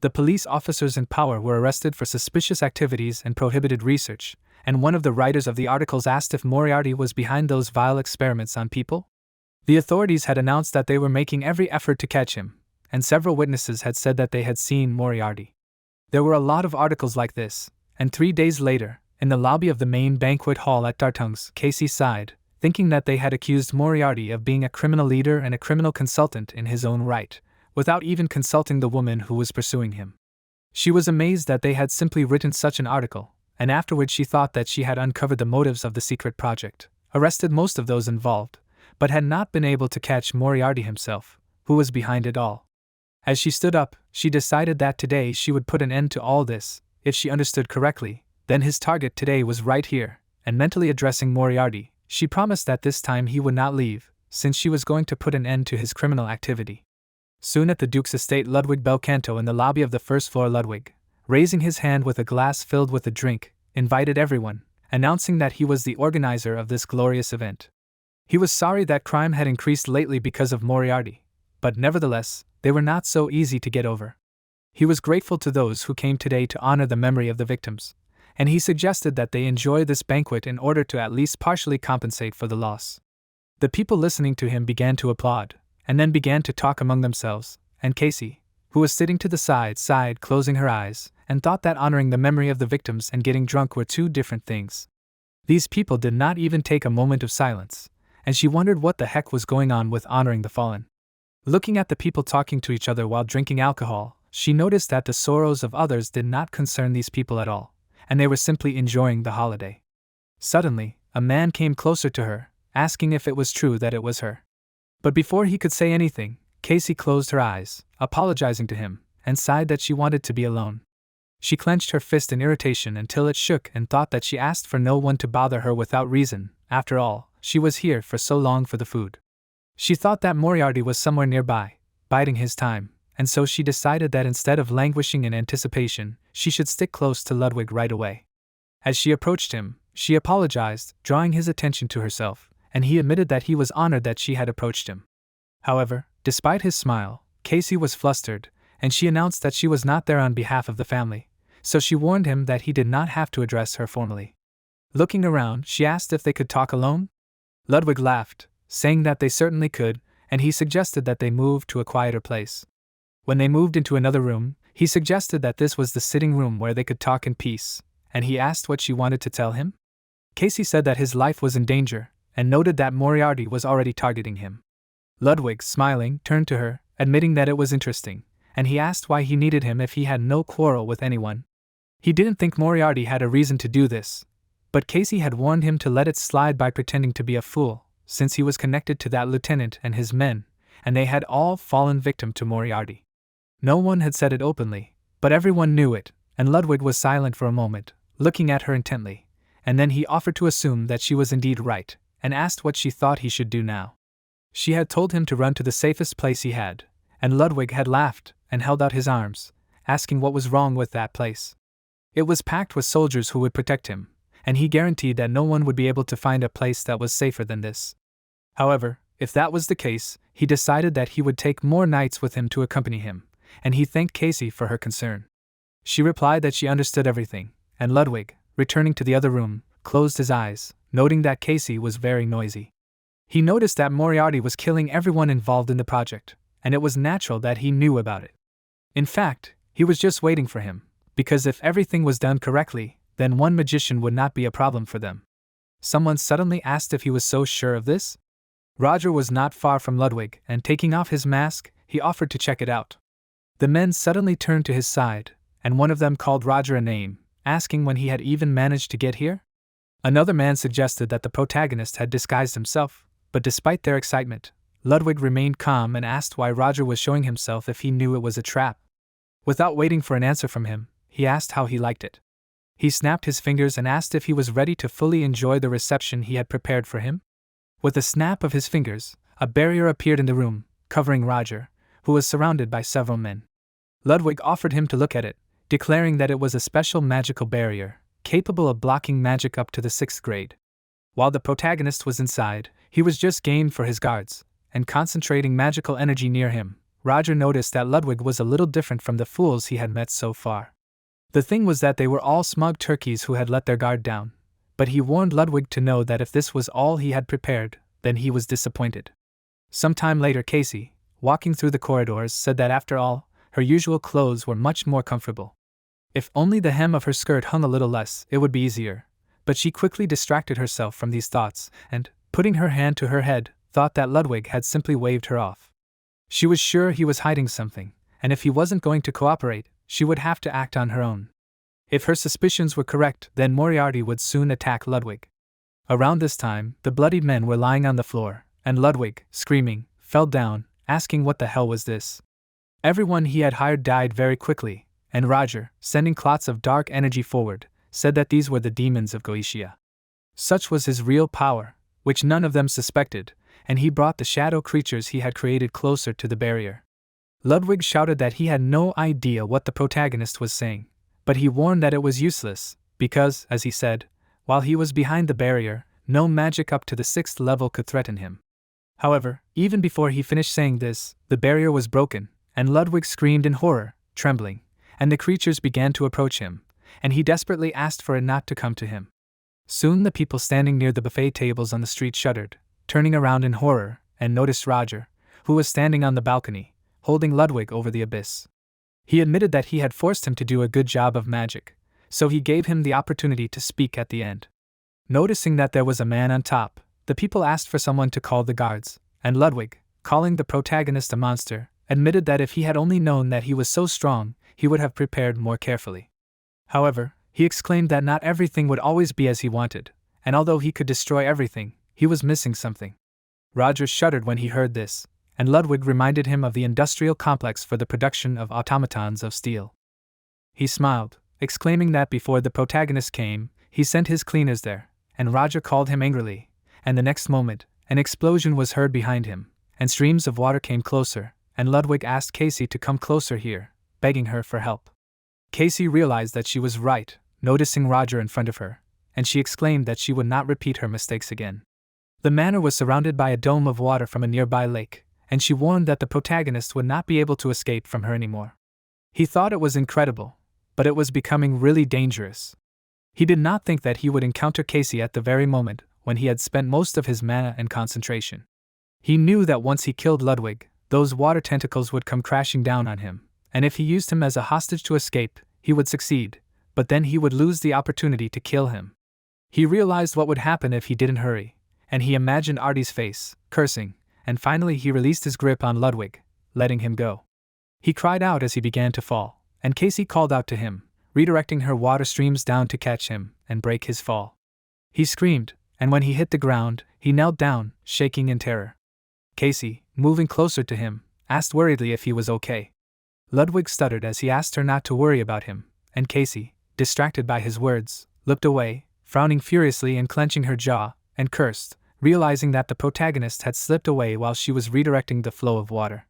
The police officers in power were arrested for suspicious activities and prohibited research, and one of the writers of the articles asked if Moriarty was behind those vile experiments on people. The authorities had announced that they were making every effort to catch him, and several witnesses had said that they had seen Moriarty. There were a lot of articles like this, and 3 days later, in the lobby of the main banquet hall at D'Artagn's, Casey sighed, thinking that they had accused Moriarty of being a criminal leader and a criminal consultant in his own right, without even consulting the woman who was pursuing him. She was amazed that they had simply written such an article, and afterwards she thought that she had uncovered the motives of the secret project, arrested most of those involved, but had not been able to catch Moriarty himself, who was behind it all. As she stood up, she decided that today she would put an end to all this. If she understood correctly, then his target today was right here, and mentally addressing Moriarty, she promised that this time he would not leave, since she was going to put an end to his criminal activity. Soon at the Duke's estate, Ludwig Belcanto in the lobby of the first floor, Ludwig, raising his hand with a glass filled with a drink, invited everyone, announcing that he was the organizer of this glorious event. He was sorry that crime had increased lately because of Moriarty, but nevertheless, they were not so easy to get over. He was grateful to those who came today to honor the memory of the victims, and he suggested that they enjoy this banquet in order to at least partially compensate for the loss. The people listening to him began to applaud, and then began to talk among themselves, and Casey, who was sitting to the side, sighed, closing her eyes, and thought that honoring the memory of the victims and getting drunk were two different things. These people did not even take a moment of silence, and she wondered what the heck was going on with honoring the fallen. Looking at the people talking to each other while drinking alcohol, she noticed that the sorrows of others did not concern these people at all, and they were simply enjoying the holiday. Suddenly, a man came closer to her, asking if it was true that it was her. But before he could say anything, Casey closed her eyes, apologizing to him, and sighed that she wanted to be alone. She clenched her fist in irritation until it shook and thought that she asked for no one to bother her without reason. After all, she was here for so long for the food. She thought that Moriarty was somewhere nearby, biding his time, and so she decided that instead of languishing in anticipation, she should stick close to Ludwig right away. As she approached him, she apologized, drawing his attention to herself, and he admitted that he was honored that she had approached him. However, despite his smile, Casey was flustered, and she announced that she was not there on behalf of the family, so she warned him that he did not have to address her formally. Looking around, she asked if they could talk alone. Ludwig laughed, saying that they certainly could, and he suggested that they move to a quieter place. When they moved into another room, He suggested that this was the sitting room where they could talk in peace, and he asked what she wanted to tell him. Casey said that his life was in danger, and noted that Moriarty was already targeting him. Ludwig, smiling, turned to her, admitting that it was interesting, and he asked why he needed him if he had no quarrel with anyone. He didn't think Moriarty had a reason to do this, but Casey had warned him to let it slide by pretending to be a fool, since he was connected to that lieutenant and his men, and they had all fallen victim to Moriarty. No one had said it openly, but everyone knew it, and Ludwig was silent for a moment, looking at her intently, and then he offered to assume that she was indeed right, and asked what she thought he should do now. She had told him to run to the safest place he had, and Ludwig had laughed and held out his arms, asking what was wrong with that place. It was packed with soldiers who would protect him, and he guaranteed that no one would be able to find a place that was safer than this. However, if that was the case, he decided that he would take more knights with him to accompany him, and he thanked Casey for her concern. She replied that she understood everything, and Ludwig, returning to the other room, closed his eyes, noting that Casey was very noisy. He noticed that Moriarty was killing everyone involved in the project, and it was natural that he knew about it. In fact, he was just waiting for him, because if everything was done correctly, then one magician would not be a problem for them. Someone suddenly asked if he was so sure of this. Roger was not far from Ludwig, and taking off his mask, he offered to check it out. The men suddenly turned to his side, and one of them called Roger a name, asking when he had even managed to get here. Another man suggested that the protagonist had disguised himself, but despite their excitement, Ludwig remained calm and asked why Roger was showing himself if he knew it was a trap. Without waiting for an answer from him, he asked how he liked it. He snapped his fingers and asked if he was ready to fully enjoy the reception he had prepared for him. With a snap of his fingers, a barrier appeared in the room, covering Roger, who was surrounded by several men. Ludwig offered him to look at it, declaring that it was a special magical barrier, capable of blocking magic up to the 6th grade. While the protagonist was inside, he was just game for his guards, and concentrating magical energy near him. Roger noticed that Ludwig was a little different from the fools he had met so far. The thing was that they were all smug turkeys who had let their guard down, but he warned Ludwig to know that if this was all he had prepared, then he was disappointed. Sometime later, Casey, walking through the corridors, said that after all, her usual clothes were much more comfortable. If only the hem of her skirt hung a little less, it would be easier, but she quickly distracted herself from these thoughts and, putting her hand to her head, thought that Ludwig had simply waved her off. She was sure he was hiding something, and if he wasn't going to cooperate, she would have to act on her own. If her suspicions were correct, then Moriarty would soon attack Ludwig. Around this time, the bloodied men were lying on the floor, and Ludwig, screaming, fell down, asking what the hell was this. Everyone he had hired died very quickly, and Roger, sending clots of dark energy forward, said that these were the demons of Goetia. Such was his real power, which none of them suspected, and he brought the shadow creatures he had created closer to the barrier. Ludwig shouted that he had no idea what the protagonist was saying, but he warned that it was useless, because, as he said, while he was behind the barrier, no magic up to the 6th level could threaten him. However, even before he finished saying this, the barrier was broken, and Ludwig screamed in horror, trembling, and the creatures began to approach him, and he desperately asked for it not to come to him. Soon the people standing near the buffet tables on the street shuddered, turning around in horror, and noticed Roger, who was standing on the balcony, holding Ludwig over the abyss. He admitted that he had forced him to do a good job of magic, so he gave him the opportunity to speak at the end. Noticing that there was a man on top, the people asked for someone to call the guards, and Ludwig, calling the protagonist a monster, admitted that if he had only known that he was so strong, he would have prepared more carefully. However, he exclaimed that not everything would always be as he wanted, and although he could destroy everything, he was missing something. Roger shuddered when he heard this, and Ludwig reminded him of the industrial complex for the production of automatons of steel. He smiled, exclaiming that before the protagonist came, he sent his cleaners there, and Roger called him angrily, and the next moment, an explosion was heard behind him, and streams of water came closer, and Ludwig asked Casey to come closer here, begging her for help. Casey realized that she was right, noticing Roger in front of her, and she exclaimed that she would not repeat her mistakes again. The manor was surrounded by a dome of water from a nearby lake, and she warned that the protagonist would not be able to escape from her anymore. He thought it was incredible, but it was becoming really dangerous. He did not think that he would encounter Casey at the very moment when he had spent most of his mana and concentration. He knew that once he killed Ludwig, those water tentacles would come crashing down on him, and if he used him as a hostage to escape, he would succeed, but then he would lose the opportunity to kill him. He realized what would happen if he didn't hurry, and he imagined Artie's face, cursing, and finally he released his grip on Ludwig, letting him go. He cried out as he began to fall, and Casey called out to him, redirecting her water streams down to catch him and break his fall. He screamed, and when he hit the ground, he knelt down, shaking in terror. Casey, moving closer to him, asked worriedly if he was okay. Ludwig stuttered as he asked her not to worry about him, and Casey, distracted by his words, looked away, frowning furiously and clenching her jaw, and cursed, realizing that the protagonist had slipped away while she was redirecting the flow of water.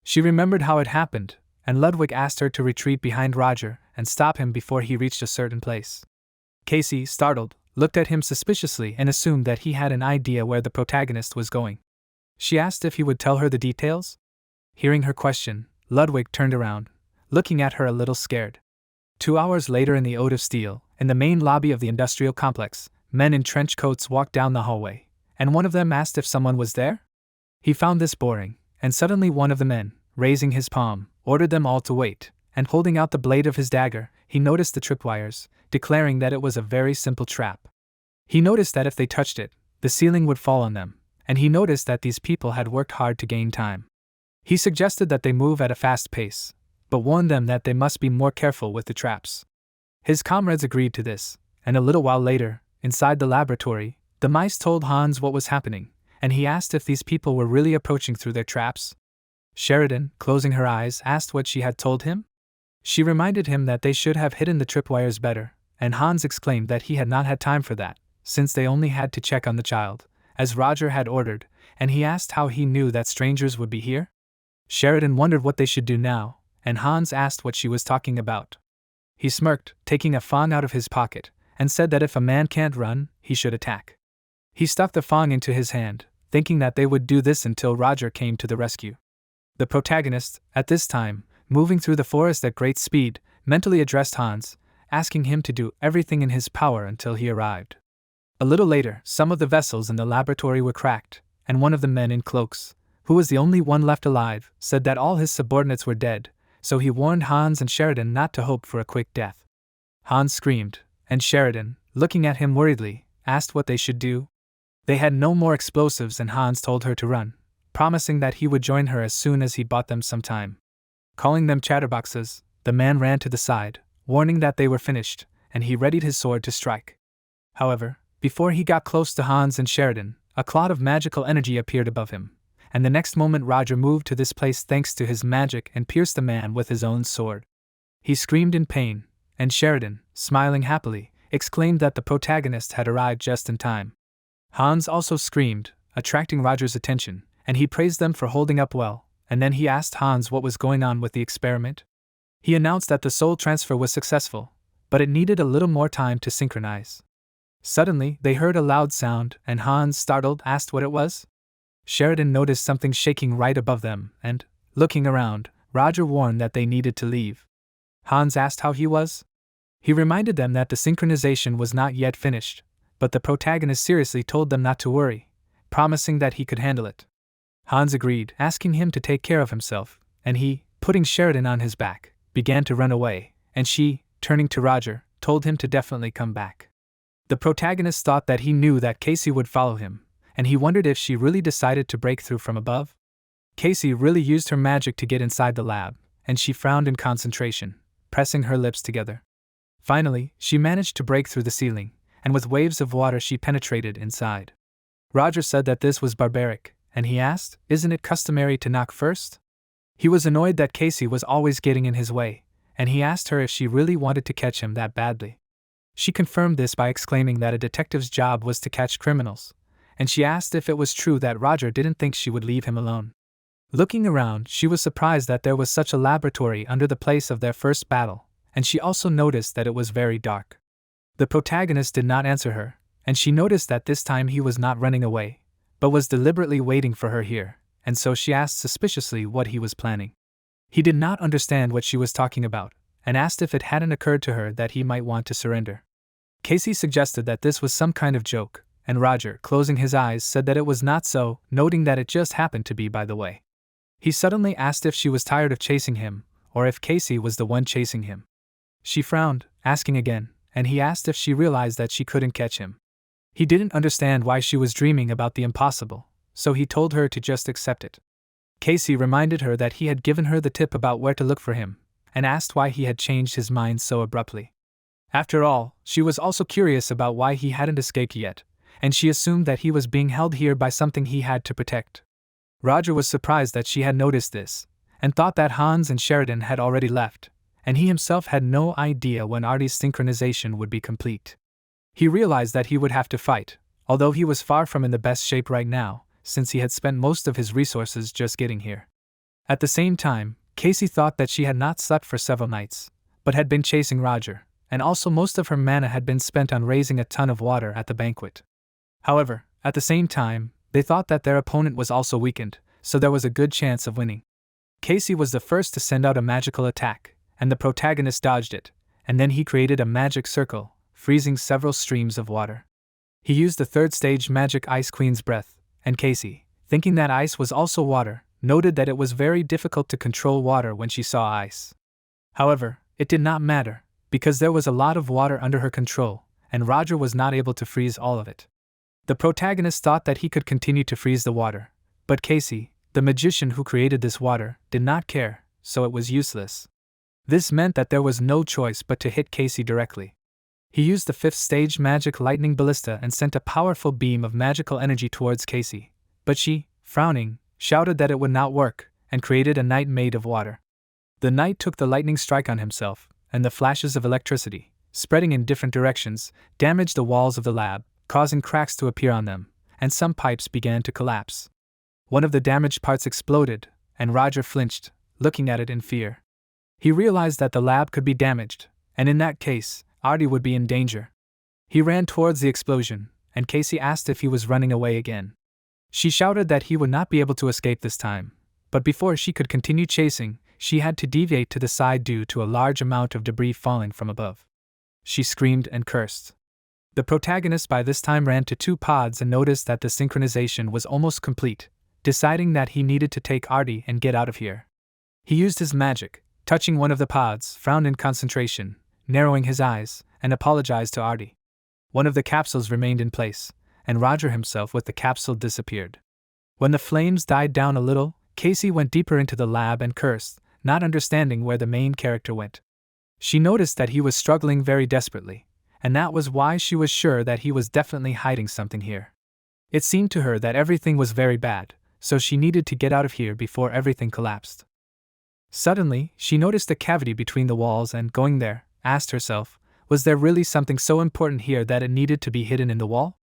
She remembered how it happened, and Ludwig asked her to retreat behind Roger and stop him before he reached a certain place. Casey, startled, looked at him suspiciously and assumed that he had an idea where the protagonist was going. She asked if he would tell her the details. Hearing her question, Ludwig turned around, looking at her a little scared. 2 hours later in the Ode of Steel, in the main lobby of the industrial complex, men in trench coats walked down the hallway, and one of them asked if someone was there. He found this boring, and suddenly one of the men, raising his palm, ordered them all to wait, and holding out the blade of his dagger, he noticed the tripwires, declaring that it was a very simple trap. He noticed that if they touched it, the ceiling would fall on them, and he noticed that these people had worked hard to gain time. He suggested that they move at a fast pace, but warned them that they must be more careful with the traps. His comrades agreed to this, and a little while later, inside the laboratory, the mice told Hans what was happening, and he asked if these people were really approaching through their traps. Sheridan, closing her eyes, asked what she had told him. She reminded him that they should have hidden the tripwires better, and Hans exclaimed that he had not had time for that, since they only had to check on the child, as Roger had ordered, and he asked how he knew that strangers would be here. Sheridan wondered what they should do now, and Hans asked what she was talking about. He smirked, taking a fang out of his pocket, and said that if a man can't run, he should attack. He stuffed the fang into his hand, thinking that they would do this until Roger came to the rescue. The protagonist, at this time, moving through the forest at great speed, mentally addressed Hans, asking him to do everything in his power until he arrived. A little later, some of the vessels in the laboratory were cracked, and one of the men in cloaks, who was the only one left alive, said that all his subordinates were dead, so he warned Hans and Sheridan not to hope for a quick death. Hans screamed, and Sheridan, looking at him worriedly, asked what they should do. They had no more explosives and Hans told her to run, promising that he would join her as soon as he bought them some time. Calling them chatterboxes, the man ran to the side, warning that they were finished, and he readied his sword to strike. However, before he got close to Hans and Sheridan, a cloud of magical energy appeared above him, and the next moment Roger moved to this place thanks to his magic and pierced the man with his own sword. He screamed in pain, and Sheridan, smiling happily, exclaimed that the protagonist had arrived just in time. Hans also screamed, attracting Roger's attention, and he praised them for holding up well, and then he asked Hans what was going on with the experiment. He announced that the soul transfer was successful, but it needed a little more time to synchronize. Suddenly, they heard a loud sound, and Hans, startled, asked what it was. Sheridan noticed something shaking right above them, and, looking around, Roger warned that they needed to leave. Hans asked how he was. He reminded them that the synchronization was not yet finished, but the protagonist seriously told them not to worry, promising that he could handle it. Hans agreed, asking him to take care of himself, and he, putting Sheridan on his back, began to run away, and she, turning to Roger, told him to definitely come back. The protagonist thought that he knew that Casey would follow him, and he wondered if she really decided to break through from above. Casey really used her magic to get inside the lab, and she frowned in concentration, pressing her lips together. Finally, she managed to break through the ceiling, and with waves of water she penetrated inside. Roger said that this was barbaric, and he asked, "Isn't it customary to knock first?" He was annoyed that Casey was always getting in his way, and he asked her if she really wanted to catch him that badly. She confirmed this by exclaiming that a detective's job was to catch criminals, and she asked if it was true that Roger didn't think she would leave him alone. Looking around, she was surprised that there was such a laboratory under the place of their first battle, and she also noticed that it was very dark. The protagonist did not answer her, and she noticed that this time he was not running away, but was deliberately waiting for her here, and so she asked suspiciously what he was planning. He did not understand what she was talking about, and asked if it hadn't occurred to her that he might want to surrender. Casey suggested that this was some kind of joke, and Roger, closing his eyes, said that it was not so, noting that it just happened to be by the way. He suddenly asked if she was tired of chasing him, or if Casey was the one chasing him. She frowned, asking again, and he asked if she realized that she couldn't catch him. He didn't understand why she was dreaming about the impossible, so he told her to just accept it. Casey reminded her that he had given her the tip about where to look for him, and asked why he had changed his mind so abruptly. After all, she was also curious about why he hadn't escaped yet, and she assumed that he was being held here by something he had to protect. Roger was surprised that she had noticed this, and thought that Hans and Sheridan had already left, and he himself had no idea when Artie's synchronization would be complete. He realized that he would have to fight, although he was far from in the best shape right now, since he had spent most of his resources just getting here. At the same time, Casey thought that she had not slept for several nights, but had been chasing Roger, and also most of her mana had been spent on raising a ton of water at the banquet. However, at the same time, they thought that their opponent was also weakened, so there was a good chance of winning. Casey was the first to send out a magical attack, and the protagonist dodged it, and then he created a magic circle, freezing several streams of water. He used the third stage magic Ice Queen's breath, and Casey, thinking that ice was also water, noted that it was very difficult to control water when she saw ice. However, it did not matter, because there was a lot of water under her control, and Roger was not able to freeze all of it. The protagonist thought that he could continue to freeze the water, but Casey, the magician who created this water, did not care, so it was useless. This meant that there was no choice but to hit Casey directly. He used the fifth stage magic lightning ballista and sent a powerful beam of magical energy towards Casey, but she, frowning, shouted that it would not work, and created a knight made of water. The knight took the lightning strike on himself, and the flashes of electricity, spreading in different directions, damaged the walls of the lab, causing cracks to appear on them, and some pipes began to collapse. One of the damaged parts exploded, and Roger flinched, looking at it in fear. He realized that the lab could be damaged, and in that case, Artie would be in danger. He ran towards the explosion, and Casey asked if he was running away again. She shouted that he would not be able to escape this time, but before she could continue chasing, she had to deviate to the side due to a large amount of debris falling from above. She screamed and cursed. The protagonist by this time ran to 2 pods and noticed that the synchronization was almost complete, deciding that he needed to take Artie and get out of here. He used his magic, touching one of the pods, frowned in concentration, narrowing his eyes, and apologized to Artie. One of the capsules remained in place, and Roger himself with the capsule disappeared. When the flames died down a little, Casey went deeper into the lab and cursed, not understanding where the main character went. She noticed that he was struggling very desperately, and that was why she was sure that he was definitely hiding something here. It seemed to her that everything was very bad, so she needed to get out of here before everything collapsed. Suddenly, she noticed a cavity between the walls and, going there, asked herself, was there really something so important here that it needed to be hidden in the wall?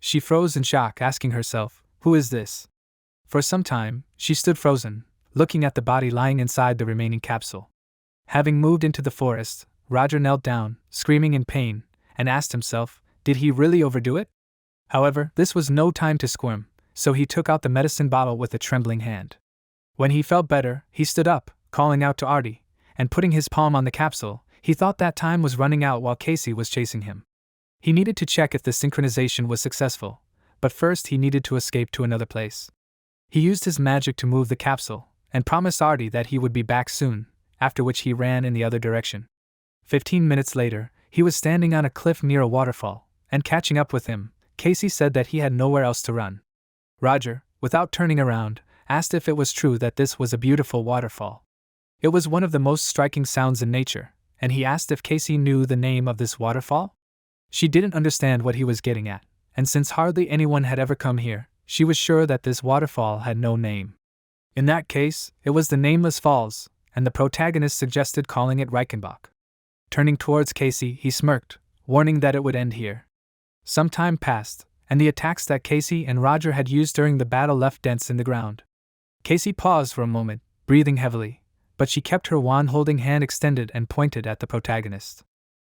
She froze in shock, asking herself, who is this? For some time, she stood frozen, looking at the body lying inside the remaining capsule. Having moved into the forest, Roger knelt down, screaming in pain, and asked himself, did he really overdo it? However, this was no time to squirm, so he took out the medicine bottle with a trembling hand. When he felt better, he stood up, calling out to Artie, and putting his palm on the capsule. He thought that time was running out while Casey was chasing him. He needed to check if the synchronization was successful, but first he needed to escape to another place. He used his magic to move the capsule, and promised Artie that he would be back soon, after which he ran in the other direction. 15 minutes later, he was standing on a cliff near a waterfall, and catching up with him, Casey said that he had nowhere else to run. Roger, without turning around, asked if it was true that this was a beautiful waterfall. It was one of the most striking sounds in nature, and he asked if Casey knew the name of this waterfall. She didn't understand what he was getting at, and since hardly anyone had ever come here, she was sure that this waterfall had no name. In that case, it was the Nameless Falls, and the protagonist suggested calling it Reichenbach. Turning towards Casey, he smirked, warning that it would end here. Some time passed, and the attacks that Casey and Roger had used during the battle left dents in the ground. Casey paused for a moment, breathing heavily, but she kept her wand-holding hand extended and pointed at the protagonist.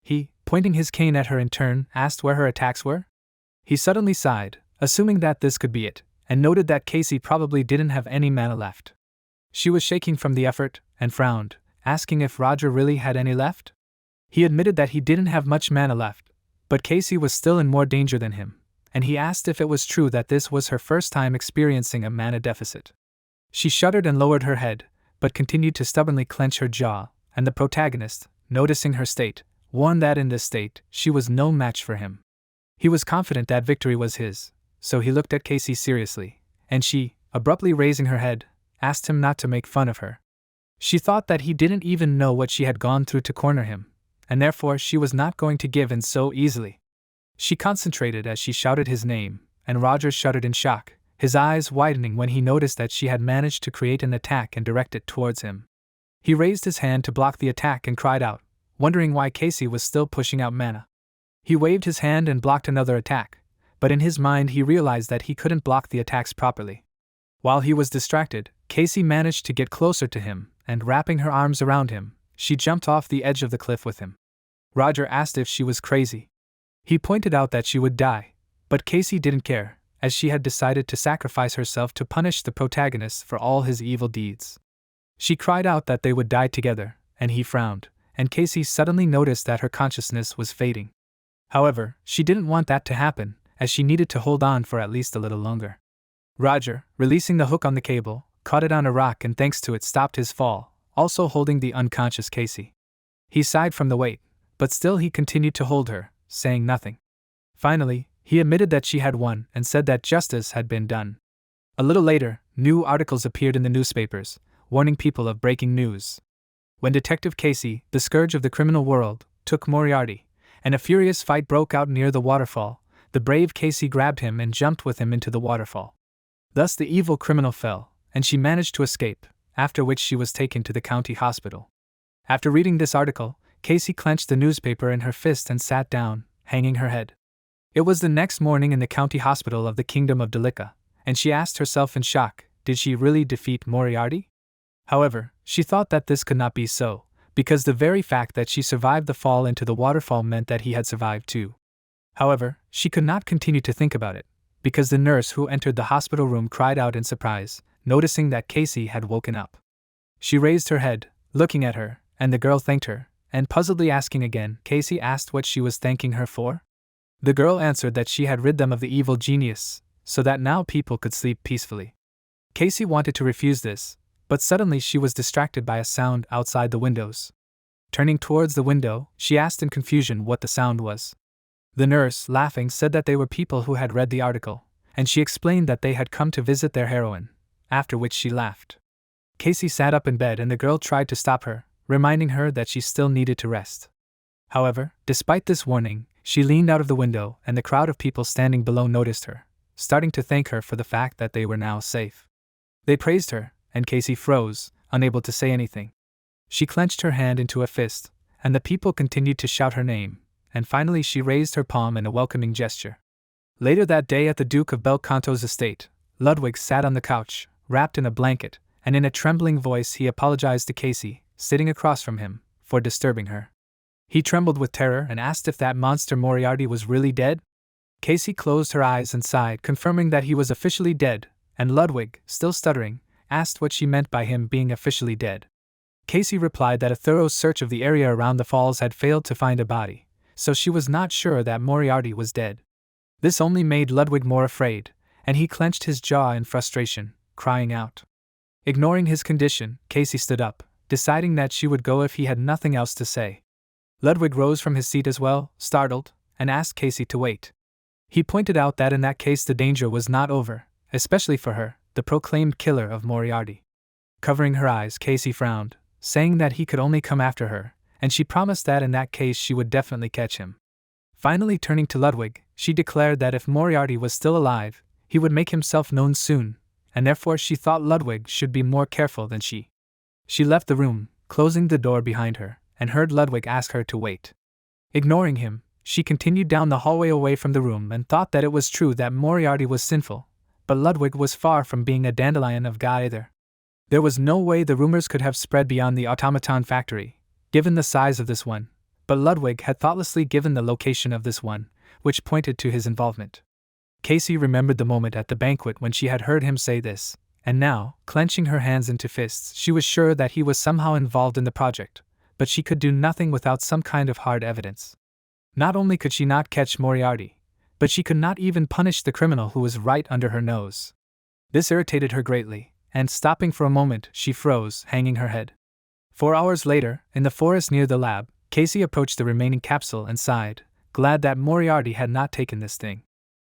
He, pointing his cane at her in turn, asked where her attacks were. He suddenly sighed, assuming that this could be it, and noted that Casey probably didn't have any mana left. She was shaking from the effort, and frowned, asking if Roger really had any left. He admitted that he didn't have much mana left, but Casey was still in more danger than him, and he asked if it was true that this was her first time experiencing a mana deficit. She shuddered and lowered her head, but continued to stubbornly clench her jaw, and the protagonist, noticing her state, warned that in this state, she was no match for him. He was confident that victory was his, so he looked at Casey seriously, and she, abruptly raising her head, asked him not to make fun of her. She thought that he didn't even know what she had gone through to corner him, and therefore she was not going to give in so easily. She concentrated as she shouted his name, and Roger shuddered in shock, his eyes widening when he noticed that she had managed to create an attack and direct it towards him. He raised his hand to block the attack and cried out, wondering why Casey was still pushing out mana. He waved his hand and blocked another attack, but in his mind he realized that he couldn't block the attacks properly. While he was distracted, Casey managed to get closer to him, and wrapping her arms around him, she jumped off the edge of the cliff with him. Roger asked if she was crazy. He pointed out that she would die, but Casey didn't care, as she had decided to sacrifice herself to punish the protagonist for all his evil deeds. She cried out that they would die together, and he frowned, and Casey suddenly noticed that her consciousness was fading. However, she didn't want that to happen, as she needed to hold on for at least a little longer. Roger, releasing the hook on the cable, caught it on a rock and thanks to it stopped his fall, also holding the unconscious Casey. He sighed from the weight, but still he continued to hold her, saying nothing. Finally, he admitted that she had won and said that justice had been done. A little later, new articles appeared in the newspapers, warning people of breaking news. When Detective Casey, the scourge of the criminal world, took Moriarty, and a furious fight broke out near the waterfall, the brave Casey grabbed him and jumped with him into the waterfall. Thus the evil criminal fell, and she managed to escape, after which she was taken to the county hospital. After reading this article, Casey clenched the newspaper in her fist and sat down, hanging her head. It was the next morning in the county hospital of the Kingdom of Delica, and she asked herself in shock, did she really defeat Moriarty? However, she thought that this could not be so, because the very fact that she survived the fall into the waterfall meant that he had survived too. However, she could not continue to think about it, because the nurse who entered the hospital room cried out in surprise, noticing that Casey had woken up. She raised her head, looking at her, and the girl thanked her, and puzzledly asking again, Casey asked what she was thanking her for. The girl answered that she had rid them of the evil genius, so that now people could sleep peacefully. Casey wanted to refuse this, but suddenly she was distracted by a sound outside the windows. Turning towards the window, she asked in confusion what the sound was. The nurse, laughing, said that they were people who had read the article, and she explained that they had come to visit their heroine, after which she laughed. Casey sat up in bed and the girl tried to stop her, reminding her that she still needed to rest. However, despite this warning, she leaned out of the window and the crowd of people standing below noticed her, starting to thank her for the fact that they were now safe. They praised her, and Casey froze, unable to say anything. She clenched her hand into a fist, and the people continued to shout her name, and finally she raised her palm in a welcoming gesture. Later that day at the Duke of Belcanto's estate, Ludwig sat on the couch, wrapped in a blanket, and in a trembling voice he apologized to Casey, sitting across from him, for disturbing her. He trembled with terror and asked if that monster Moriarty was really dead. Casey closed her eyes and sighed, confirming that he was officially dead, and Ludwig, still stuttering, asked what she meant by him being officially dead. Casey replied that a thorough search of the area around the falls had failed to find a body, so she was not sure that Moriarty was dead. This only made Ludwig more afraid, and he clenched his jaw in frustration, crying out. Ignoring his condition, Casey stood up, deciding that she would go if he had nothing else to say. Ludwig rose from his seat as well, startled, and asked Casey to wait. He pointed out that in that case the danger was not over, especially for her, the proclaimed killer of Moriarty. Covering her eyes, Casey frowned, saying that he could only come after her, and she promised that in that case she would definitely catch him. Finally turning to Ludwig, she declared that if Moriarty was still alive, he would make himself known soon, and therefore she thought Ludwig should be more careful than she. She left the room, closing the door behind her, and heard Ludwig ask her to wait. Ignoring him, she continued down the hallway away from the room and thought that it was true that Moriarty was sinful, but Ludwig was far from being a dandelion of God either. There was no way the rumors could have spread beyond the automaton factory, given the size of this one, but Ludwig had thoughtlessly given the location of this one, which pointed to his involvement. Casey remembered the moment at the banquet when she had heard him say this, and now, clenching her hands into fists, she was sure that he was somehow involved in the project, but she could do nothing without some kind of hard evidence. Not only could she not catch Moriarty, but she could not even punish the criminal who was right under her nose. This irritated her greatly, and stopping for a moment, she froze, hanging her head. 4 hours later, in the forest near the lab, Casey approached the remaining capsule and sighed, glad that Moriarty had not taken this thing.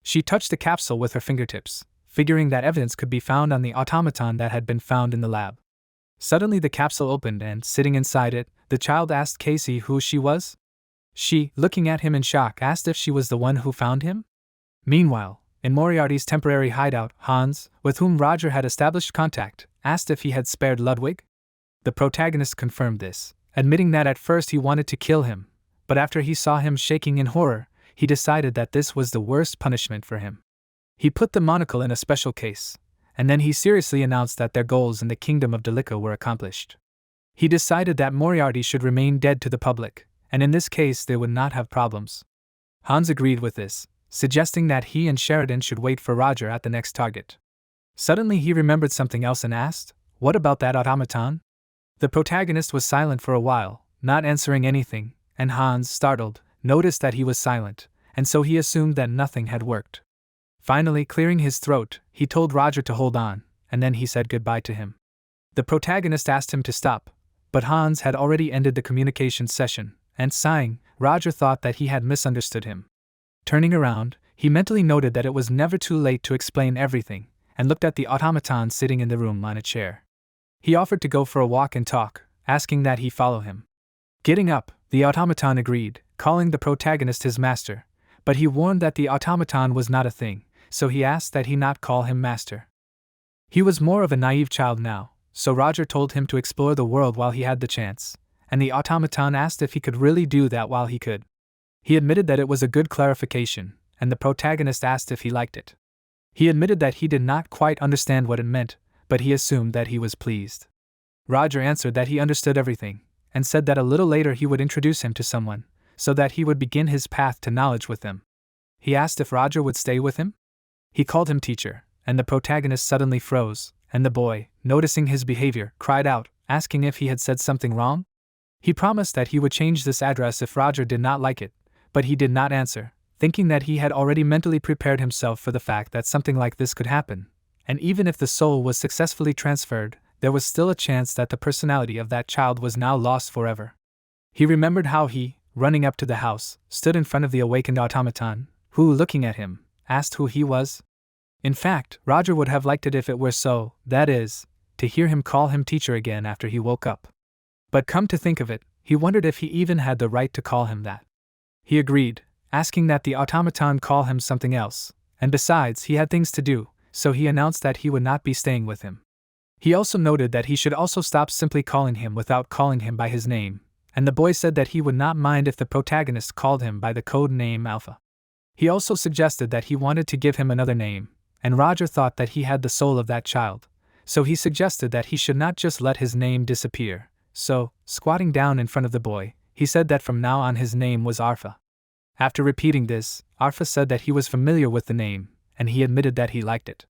She touched the capsule with her fingertips, figuring that evidence could be found on the automaton that had been found in the lab. Suddenly the capsule opened and, sitting inside it, the child asked Casey who she was. She, looking at him in shock, asked if she was the one who found him. Meanwhile, in Moriarty's temporary hideout, Hans, with whom Roger had established contact, asked if he had spared Ludwig. The protagonist confirmed this, admitting that at first he wanted to kill him, but after he saw him shaking in horror, he decided that this was the worst punishment for him. He put the monocle in a special case, and then he seriously announced that their goals in the kingdom of Delica were accomplished. He decided that Moriarty should remain dead to the public, and in this case they would not have problems. Hans agreed with this, suggesting that he and Sheridan should wait for Roger at the next target. Suddenly he remembered something else and asked, "What about that automaton?" The protagonist was silent for a while, not answering anything, and Hans, startled, noticed that he was silent, and so he assumed that nothing had worked. Finally, clearing his throat, he told Roger to hold on, and then he said goodbye to him. The protagonist asked him to stop, but Hans had already ended the communication session, and sighing, Roger thought that he had misunderstood him. Turning around, he mentally noted that it was never too late to explain everything, and looked at the automaton sitting in the room on a chair. He offered to go for a walk and talk, asking that he follow him. Getting up, the automaton agreed, calling the protagonist his master, but he warned that the automaton was not a thing, so he asked that he not call him master. He was more of a naive child now, so Roger told him to explore the world while he had the chance, and the automaton asked if he could really do that while he could. He admitted that it was a good clarification, and the protagonist asked if he liked it. He admitted that he did not quite understand what it meant, but he assumed that he was pleased. Roger answered that he understood everything, and said that a little later he would introduce him to someone, so that he would begin his path to knowledge with them. He asked if Roger would stay with him. He called him teacher, and the protagonist suddenly froze, and the boy, noticing his behavior, cried out, asking if he had said something wrong. He promised that he would change this address if Roger did not like it, but he did not answer, thinking that he had already mentally prepared himself for the fact that something like this could happen, and even if the soul was successfully transferred, there was still a chance that the personality of that child was now lost forever. He remembered how he, running up to the house, stood in front of the awakened automaton, who, looking at him, asked who he was. In fact, Roger would have liked it if it were so, that is, to hear him call him teacher again after he woke up. But come to think of it, he wondered if he even had the right to call him that. He agreed, asking that the automaton call him something else, and besides he had things to do, so he announced that he would not be staying with him. He also noted that he should also stop simply calling him without calling him by his name, and the boy said that he would not mind if the protagonist called him by the code name Alpha. He also suggested that he wanted to give him another name, and Roger thought that he had the soul of that child, so he suggested that he should not just let his name disappear, so, squatting down in front of the boy, he said that from now on his name was Arfa. After repeating this, Arfa said that he was familiar with the name, and he admitted that he liked it.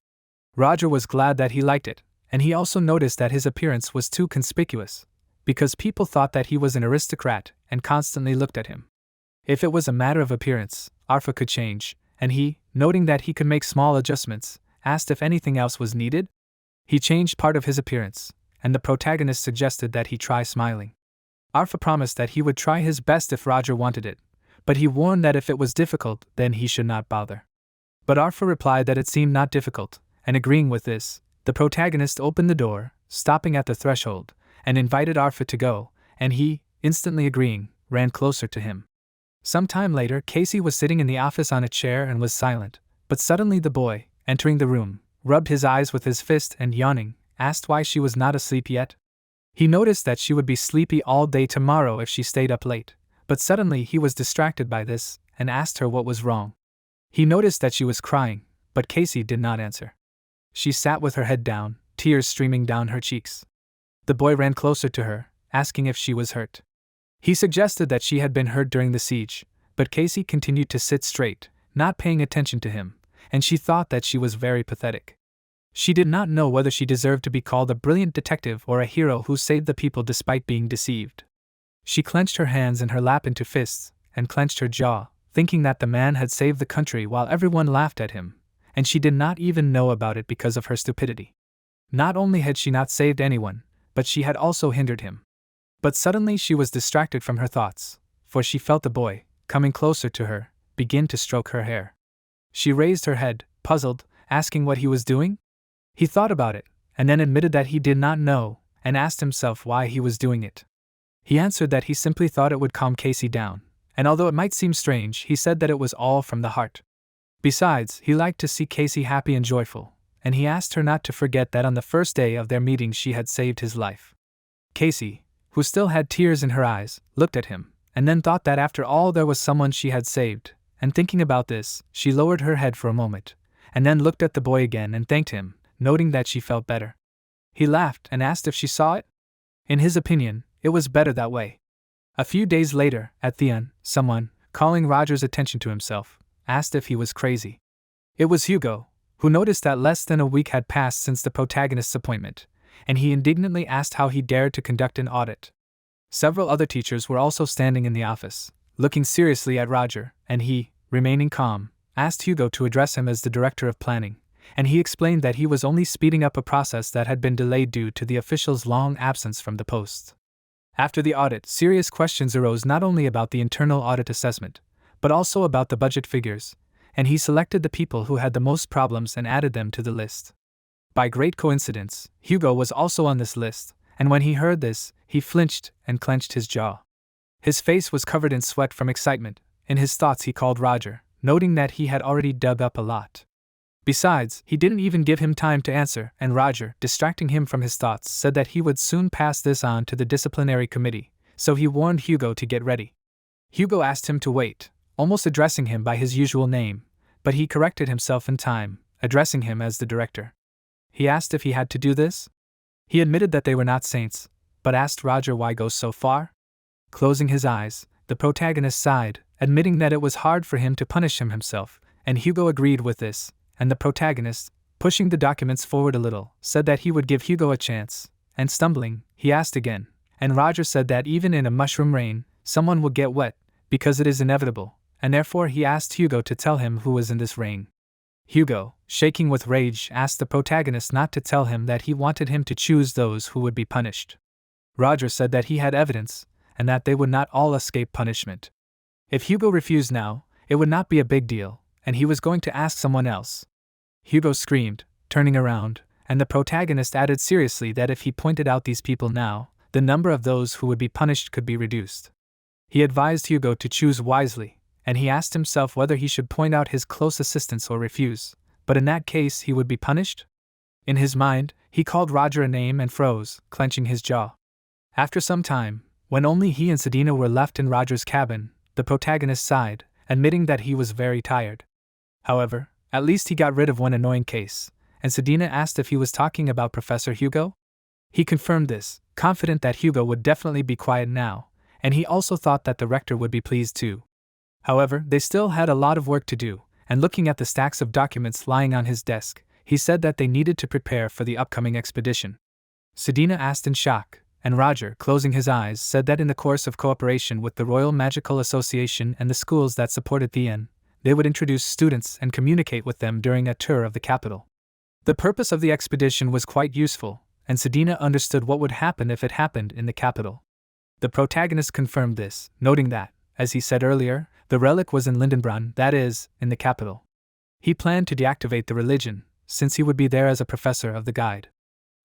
Roger was glad that he liked it, and he also noticed that his appearance was too conspicuous, because people thought that he was an aristocrat and constantly looked at him. If it was a matter of appearance, Arfa could change, and he, noting that he could make small adjustments, asked if anything else was needed. He changed part of his appearance, and the protagonist suggested that he try smiling. Arfa promised that he would try his best if Roger wanted it, but he warned that if it was difficult, then he should not bother. But Arfa replied that it seemed not difficult, and agreeing with this, the protagonist opened the door, stopping at the threshold, and invited Arfa to go, and he, instantly agreeing, ran closer to him. Some time later, Casey was sitting in the office on a chair and was silent, but suddenly the boy, entering the room, rubbed his eyes with his fist and yawning, asked why she was not asleep yet. He noticed that she would be sleepy all day tomorrow if she stayed up late, but suddenly he was distracted by this, and asked her what was wrong. He noticed that she was crying, but Casey did not answer. She sat with her head down, tears streaming down her cheeks. The boy ran closer to her, asking if she was hurt. He suggested that she had been hurt during the siege, but Casey continued to sit straight, not paying attention to him, and she thought that she was very pathetic. She did not know whether she deserved to be called a brilliant detective or a hero who saved the people despite being deceived. She clenched her hands in her lap into fists, and clenched her jaw, thinking that the man had saved the country while everyone laughed at him, and she did not even know about it because of her stupidity. Not only had she not saved anyone, but she had also hindered him. But suddenly she was distracted from her thoughts, for she felt the boy, coming closer to her, begin to stroke her hair. She raised her head, puzzled, asking what he was doing. He thought about it, and then admitted that he did not know, and asked himself why he was doing it. He answered that he simply thought it would calm Casey down, and although it might seem strange, he said that it was all from the heart. Besides, he liked to see Casey happy and joyful, and he asked her not to forget that on the first day of their meeting she had saved his life. Casey, who still had tears in her eyes, looked at him, and then thought that after all there was someone she had saved, and thinking about this, she lowered her head for a moment, and then looked at the boy again and thanked him, noting that she felt better. He laughed and asked if she saw it. In his opinion, it was better that way. A few days later, at the inn, someone, calling Roger's attention to himself, asked if he was crazy. It was Hugo, who noticed that less than a week had passed since the protagonist's appointment, and he indignantly asked how he dared to conduct an audit. Several other teachers were also standing in the office, looking seriously at Roger, and he, remaining calm, asked Hugo to address him as the director of planning, and he explained that he was only speeding up a process that had been delayed due to the official's long absence from the post. After the audit, serious questions arose not only about the internal audit assessment, but also about the budget figures, and he selected the people who had the most problems and added them to the list. By great coincidence, Hugo was also on this list, and when he heard this, he flinched and clenched his jaw. His face was covered in sweat from excitement. In his thoughts he called Roger, noting that he had already dug up a lot. Besides, he didn't even give him time to answer, and Roger, distracting him from his thoughts, said that he would soon pass this on to the disciplinary committee, so he warned Hugo to get ready. Hugo asked him to wait, almost addressing him by his usual name, but he corrected himself in time, addressing him as the director. He asked if he had to do this. He admitted that they were not saints, but asked Roger why go so far. Closing his eyes, the protagonist sighed, admitting that it was hard for him to punish him himself, and Hugo agreed with this, and the protagonist, pushing the documents forward a little, said that he would give Hugo a chance, and stumbling, he asked again, and Roger said that even in a mushroom rain, someone will get wet, because it is inevitable, and therefore he asked Hugo to tell him who was in this rain. Hugo, shaking with rage, asked the protagonist not to tell him that he wanted him to choose those who would be punished. Roger said that he had evidence, and that they would not all escape punishment. If Hugo refused now, it would not be a big deal, and he was going to ask someone else. Hugo screamed, turning around, and the protagonist added seriously that if he pointed out these people now, the number of those who would be punished could be reduced. He advised Hugo to choose wisely, and he asked himself whether he should point out his close assistants or refuse, but in that case he would be punished? In his mind, he called Roger a name and froze, clenching his jaw. After some time, when only he and Sedina were left in Roger's cabin, the protagonist sighed, admitting that he was very tired. However, at least he got rid of one annoying case, and Sedina asked if he was talking about Professor Hugo. He confirmed this, confident that Hugo would definitely be quiet now, and he also thought that the rector would be pleased too. However, they still had a lot of work to do, and looking at the stacks of documents lying on his desk, he said that they needed to prepare for the upcoming expedition. Sedina asked in shock, and Roger, closing his eyes, said that in the course of cooperation with the Royal Magical Association and the schools that supported the inn, they would introduce students and communicate with them during a tour of the capital. The purpose of the expedition was quite useful, and Sedina understood what would happen if it happened in the capital. The protagonist confirmed this, noting that, as he said earlier, the relic was in Lindenbrunn, that is, in the capital. He planned to deactivate the religion, since he would be there as a professor of the guide.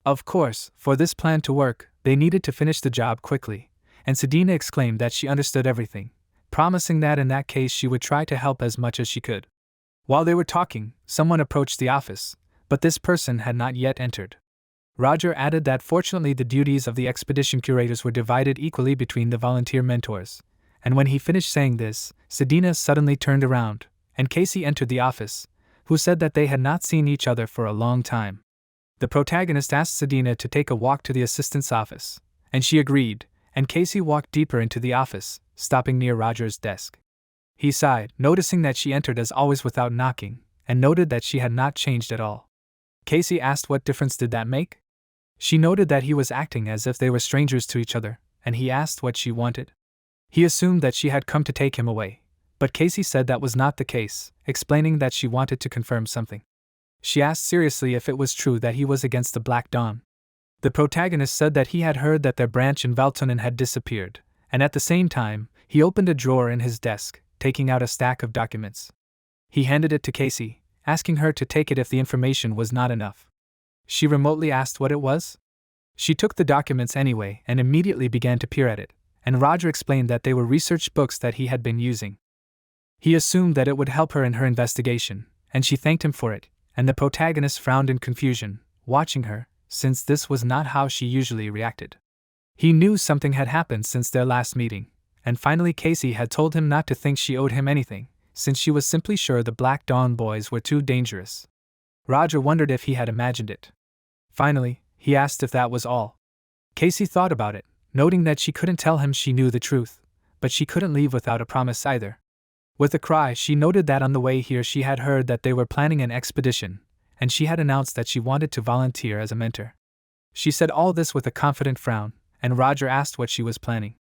Of course, for this plan to work, they needed to finish the job quickly, and Sedina exclaimed that she understood everything, promising that in that case she would try to help as much as she could. While they were talking, someone approached the office, but this person had not yet entered. Roger added that fortunately the duties of the expedition curators were divided equally between the volunteer mentors, and when he finished saying this, Sedina suddenly turned around, and Casey entered the office, who said that they had not seen each other for a long time. The protagonist asked Sedina to take a walk to the assistant's office, and she agreed, and Casey walked deeper into the office, stopping near Roger's desk. He sighed, noticing that she entered as always without knocking, and noted that she had not changed at all. Casey asked what difference did that make? She noted that he was acting as if they were strangers to each other, and he asked what she wanted. He assumed that she had come to take him away, but Casey said that was not the case, explaining that she wanted to confirm something. She asked seriously if it was true that he was against the Black Dawn. The protagonist said that he had heard that their branch in Valtonen had disappeared, and at the same time, he opened a drawer in his desk, taking out a stack of documents. He handed it to Casey, asking her to take it if the information was not enough. She remotely asked what it was. She took the documents anyway and immediately began to peer at it, and Roger explained that they were research books that he had been using. He assumed that it would help her in her investigation, and she thanked him for it, and the protagonist frowned in confusion, watching her, since this was not how she usually reacted. He knew something had happened since their last meeting, and finally Casey had told him not to think she owed him anything, since she was simply sure the Black Dawn boys were too dangerous. Roger wondered if he had imagined it. Finally, he asked if that was all. Casey thought about it, noting that she couldn't tell him she knew the truth, but she couldn't leave without a promise either. With a cry, she noted that on the way here she had heard that they were planning an expedition, and she had announced that she wanted to volunteer as a mentor. She said all this with a confident frown, and Roger asked what she was planning.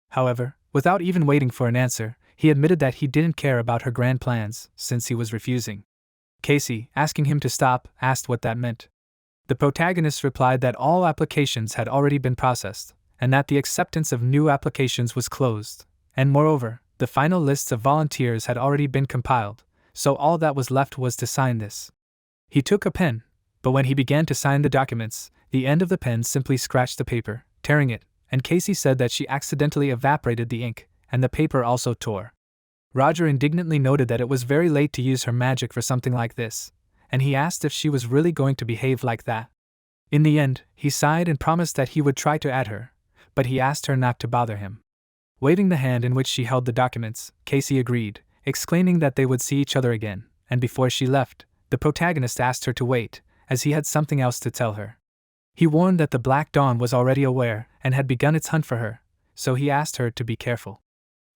However, without even waiting for an answer, he admitted that he didn't care about her grand plans, since he was refusing. Casey, asking him to stop, asked what that meant. The protagonist replied that all applications had already been processed, and that the acceptance of new applications was closed, and moreover, the final lists of volunteers had already been compiled, so all that was left was to sign this. He took a pen, but when he began to sign the documents, the end of the pen simply scratched the paper, tearing it, and Casey said that she accidentally evaporated the ink, and the paper also tore. Roger indignantly noted that it was very late to use her magic for something like this, and he asked if she was really going to behave like that. In the end, he sighed and promised that he would try to add her, but he asked her not to bother him. Waving the hand in which she held the documents, Casey agreed, exclaiming that they would see each other again, and before she left, the protagonist asked her to wait, as he had something else to tell her. He warned that the Black Dawn was already aware and had begun its hunt for her, so he asked her to be careful.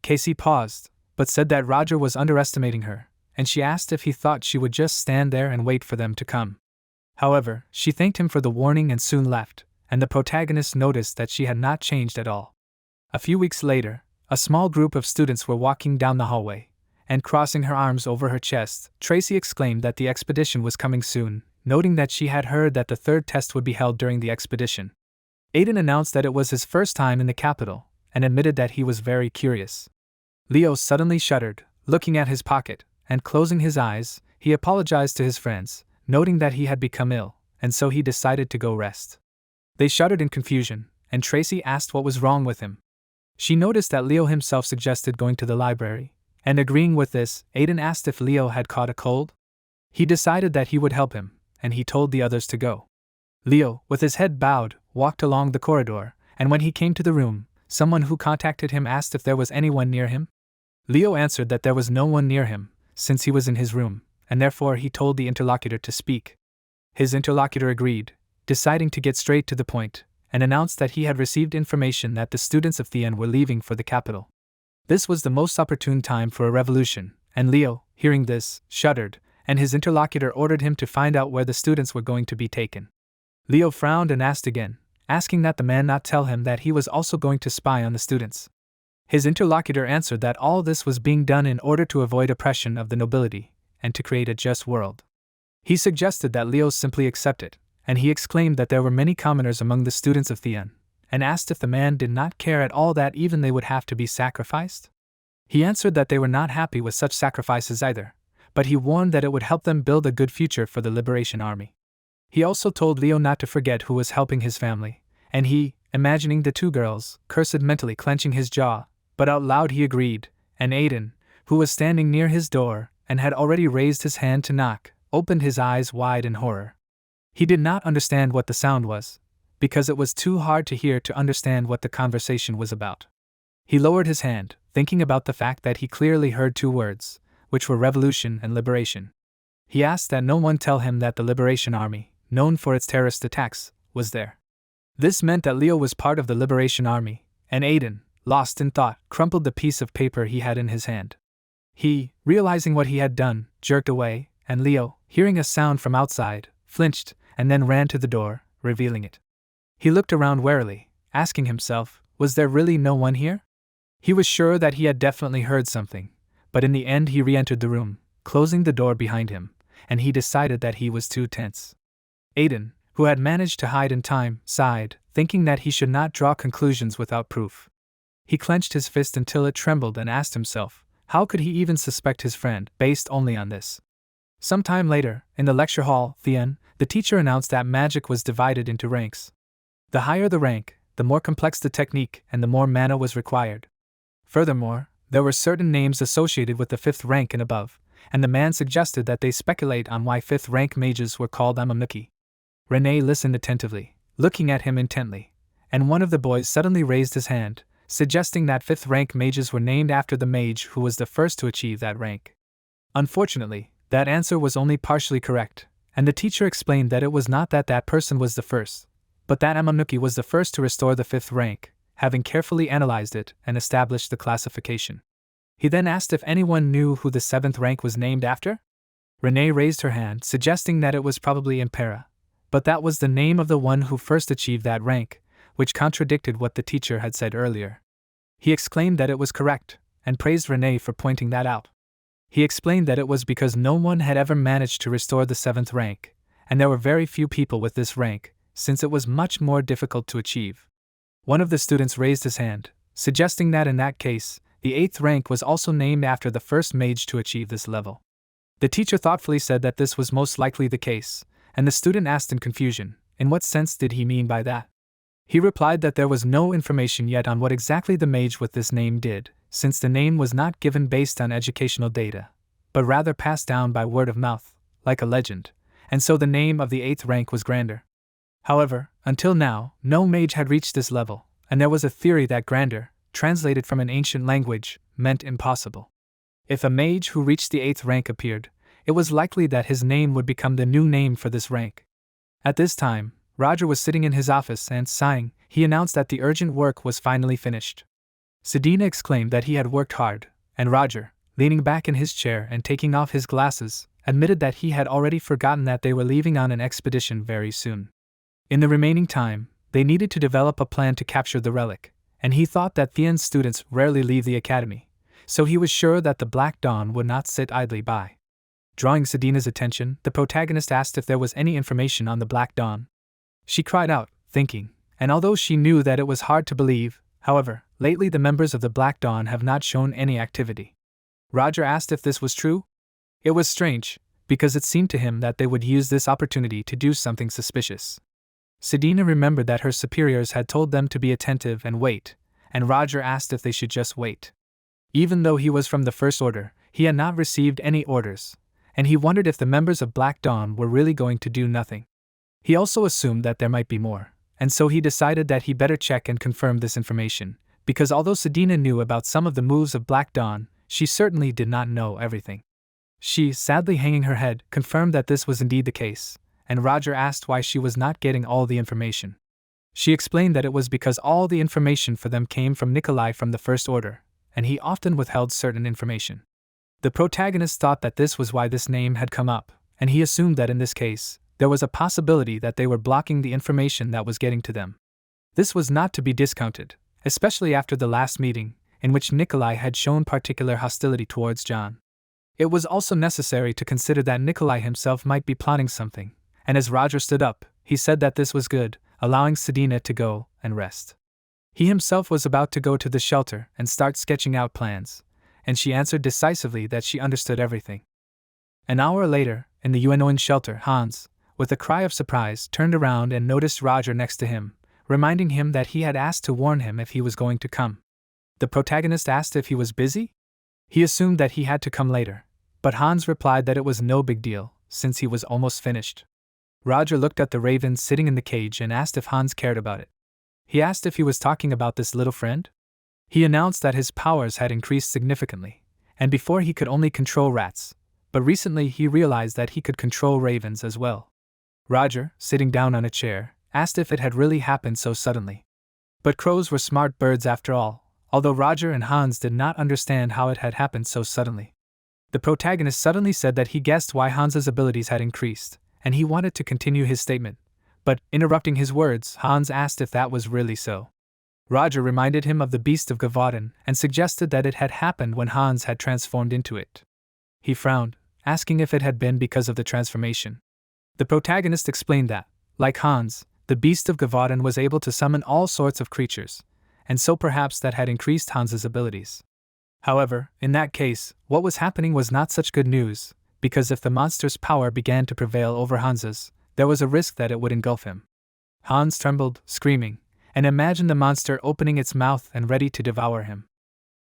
Casey paused, but said that Roger was underestimating her, and she asked if he thought she would just stand there and wait for them to come. However, she thanked him for the warning and soon left, and the protagonist noticed that she had not changed at all. A few weeks later, a small group of students were walking down the hallway, and crossing her arms over her chest, Tracy exclaimed that the expedition was coming soon, noting that she had heard that the third test would be held during the expedition. Aiden announced that it was his first time in the capital, and admitted that he was very curious. Leo suddenly shuddered, looking at his pocket, and closing his eyes, he apologized to his friends, noting that he had become ill, and so he decided to go rest. They shuddered in confusion, and Tracy asked what was wrong with him. She noticed that Leo himself suggested going to the library, and agreeing with this, Aiden asked if Leo had caught a cold. He decided that he would help him, and he told the others to go. Leo, with his head bowed, walked along the corridor, and when he came to the room, someone who contacted him asked if there was anyone near him. Leo answered that there was no one near him, since he was in his room, and therefore he told the interlocutor to speak. His interlocutor agreed, deciding to get straight to the point, and announced that he had received information that the students of Theon were leaving for the capital. This was the most opportune time for a revolution, and Leo, hearing this, shuddered, and his interlocutor ordered him to find out where the students were going to be taken. Leo frowned and asked again, asking that the man not tell him that he was also going to spy on the students. His interlocutor answered that all this was being done in order to avoid oppression of the nobility, and to create a just world. He suggested that Leo simply accept it, and he exclaimed that there were many commoners among the students of Theon, and asked if the man did not care at all that even they would have to be sacrificed. He answered that they were not happy with such sacrifices either, but he warned that it would help them build a good future for the Liberation Army. He also told Leo not to forget who was helping his family, and he, imagining the two girls, cursed mentally clenching his jaw, but out loud he agreed, and Aiden, who was standing near his door and had already raised his hand to knock, opened his eyes wide in horror. He did not understand what the sound was, because it was too hard to hear to understand what the conversation was about. He lowered his hand, thinking about the fact that he clearly heard two words, which were revolution and liberation. He asked that no one tell him that the Liberation Army, known for its terrorist attacks, was there. This meant that Leo was part of the Liberation Army, and Aiden, lost in thought, crumpled the piece of paper he had in his hand. He, realizing what he had done, jerked away, and Leo, hearing a sound from outside, flinched, and then ran to the door, revealing it. He looked around warily, asking himself, was there really no one here? He was sure that he had definitely heard something, but in the end he re-entered the room, closing the door behind him, and he decided that he was too tense. Aiden, who had managed to hide in time, sighed, thinking that he should not draw conclusions without proof. He clenched his fist until it trembled and asked himself, how could he even suspect his friend, based only on this? Sometime later, in the lecture hall, the teacher announced that magic was divided into ranks. The higher the rank, the more complex the technique and the more mana was required. Furthermore, there were certain names associated with the 5th rank and above, and the man suggested that they speculate on why 5th rank mages were called Amanuki. Renee listened attentively, looking at him intently, and one of the boys suddenly raised his hand, suggesting that 5th rank mages were named after the mage who was the first to achieve that rank. Unfortunately, that answer was only partially correct, and the teacher explained that it was not that that person was the first, but that Amanuki was the first to restore the 5th rank, having carefully analyzed it and established the classification. He then asked if anyone knew who the 7th rank was named after? Renee raised her hand, suggesting that it was probably Impera, but that was the name of the one who first achieved that rank, which contradicted what the teacher had said earlier. He exclaimed that it was correct, and praised Renee for pointing that out. He explained that it was because no one had ever managed to restore the 7th rank, and there were very few people with this rank, since it was much more difficult to achieve. One of the students raised his hand, suggesting that in that case, the 8th rank was also named after the first mage to achieve this level. The teacher thoughtfully said that this was most likely the case, and the student asked in confusion, in what sense did he mean by that? He replied that there was no information yet on what exactly the mage with this name did, since the name was not given based on educational data, but rather passed down by word of mouth, like a legend, and so the name of the 8th rank was grander. However, until now, no mage had reached this level, and there was a theory that grandeur, translated from an ancient language, meant impossible. If a mage who reached the 8th rank appeared, it was likely that his name would become the new name for this rank. At this time, Roger was sitting in his office and, sighing, he announced that the urgent work was finally finished. Sedina exclaimed that he had worked hard, and Roger, leaning back in his chair and taking off his glasses, admitted that he had already forgotten that they were leaving on an expedition very soon. In the remaining time, they needed to develop a plan to capture the relic, and he thought that Theon's students rarely leave the academy, so he was sure that the Black Dawn would not sit idly by. Drawing Sedina's attention, the protagonist asked if there was any information on the Black Dawn. She cried out, thinking, and although she knew that it was hard to believe, however, lately the members of the Black Dawn have not shown any activity. Roger asked if this was true. It was strange, because it seemed to him that they would use this opportunity to do something suspicious. Sedina remembered that her superiors had told them to be attentive and wait, and Roger asked if they should just wait. Even though he was from the First Order, he had not received any orders, and he wondered if the members of Black Dawn were really going to do nothing. He also assumed that there might be more, and so he decided that he better check and confirm this information, because although Sedina knew about some of the moves of Black Dawn, she certainly did not know everything. She, sadly hanging her head, confirmed that this was indeed the case, and Roger asked why she was not getting all the information. She explained that it was because all the information for them came from Nikolai from the First Order, and he often withheld certain information. The protagonist thought that this was why this name had come up, and he assumed that in this case, there was a possibility that they were blocking the information that was getting to them. This was not to be discounted, especially after the last meeting, in which Nikolai had shown particular hostility towards John. It was also necessary to consider that Nikolai himself might be plotting something, and as Roger stood up, he said that this was good, allowing Sedina to go and rest. He himself was about to go to the shelter and start sketching out plans, and she answered decisively that she understood everything. An hour later, in the Uenoin shelter, Hans, with a cry of surprise, turned around and noticed Roger next to him, reminding him that he had asked to warn him if he was going to come. The protagonist asked if he was busy? He assumed that he had to come later, but Hans replied that it was no big deal, since he was almost finished. Roger looked at the raven sitting in the cage and asked if Hans cared about it. He asked if he was talking about this little friend. He announced that his powers had increased significantly, and before he could only control rats, but recently he realized that he could control ravens as well. Roger, sitting down on a chair, asked if it had really happened so suddenly. But crows were smart birds after all, although Roger and Hans did not understand how it had happened so suddenly. The protagonist suddenly said that he guessed why Hans's abilities had increased, and he wanted to continue his statement, but, interrupting his words, Hans asked if that was really so. Roger reminded him of the beast of Gavaden and suggested that it had happened when Hans had transformed into it. He frowned, asking if it had been because of the transformation. The protagonist explained that, like Hans, the beast of Gavaden was able to summon all sorts of creatures, and so perhaps that had increased Hans's abilities. However, in that case, what was happening was not such good news, because if the monster's power began to prevail over Hans's, there was a risk that it would engulf him. Hans trembled, screaming, and imagined the monster opening its mouth and ready to devour him.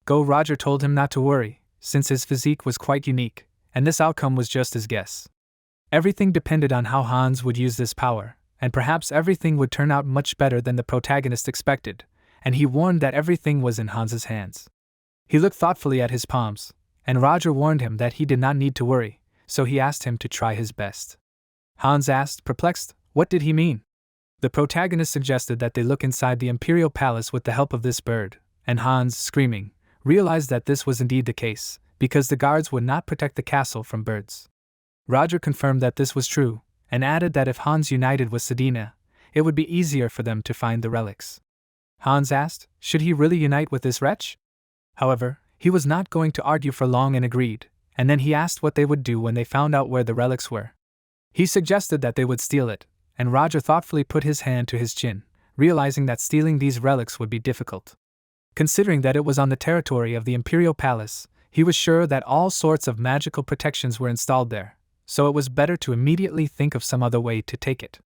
Roger told him not to worry, since his physique was quite unique, and this outcome was just his guess. Everything depended on how Hans would use this power, and perhaps everything would turn out much better than the protagonist expected, and he warned that everything was in Hans's hands. He looked thoughtfully at his palms, and Roger warned him that he did not need to worry, so he asked him to try his best. Hans asked, perplexed, what did he mean? The protagonist suggested that they look inside the Imperial Palace with the help of this bird, and Hans, screaming, realized that this was indeed the case, because the guards would not protect the castle from birds. Roger confirmed that this was true, and added that if Hans united with Sedina, it would be easier for them to find the relics. Hans asked, should he really unite with this wretch? However, he was not going to argue for long and agreed, and then he asked what they would do when they found out where the relics were. He suggested that they would steal it, and Roger thoughtfully put his hand to his chin, realizing that stealing these relics would be difficult. Considering that it was on the territory of the Imperial Palace, he was sure that all sorts of magical protections were installed there, so it was better to immediately think of some other way to take it.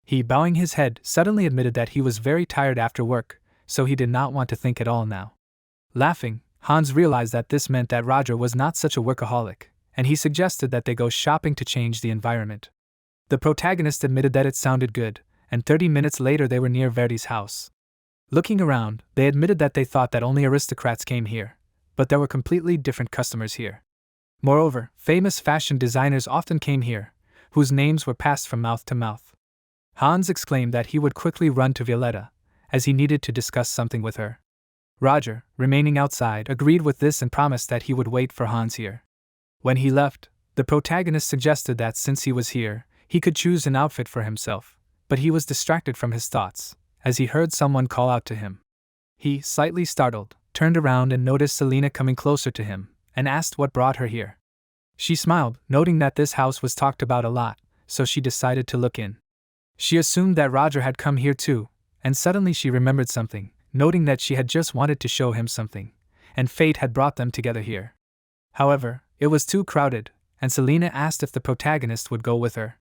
He, bowing his head, suddenly admitted that he was very tired after work, so he did not want to think at all now. Laughing, Hans realized that this meant that Roger was not such a workaholic, and he suggested that they go shopping to change the environment. The protagonist admitted that it sounded good, and 30 minutes later they were near Verdi's house. Looking around, they admitted that they thought that only aristocrats came here, but there were completely different customers here. Moreover, famous fashion designers often came here, whose names were passed from mouth to mouth. Hans exclaimed that he would quickly run to Violetta, as he needed to discuss something with her. Roger, remaining outside, agreed with this and promised that he would wait for Hans here. When he left, the protagonist suggested that since he was here, he could choose an outfit for himself, but he was distracted from his thoughts, as he heard someone call out to him. He, slightly startled, turned around and noticed Selina coming closer to him, and asked what brought her here. She smiled, noting that this house was talked about a lot, so she decided to look in. She assumed that Roger had come here too, and suddenly she remembered something, noting that she had just wanted to show him something, and fate had brought them together here. However, it was too crowded, and Selina asked if the protagonist would go with her.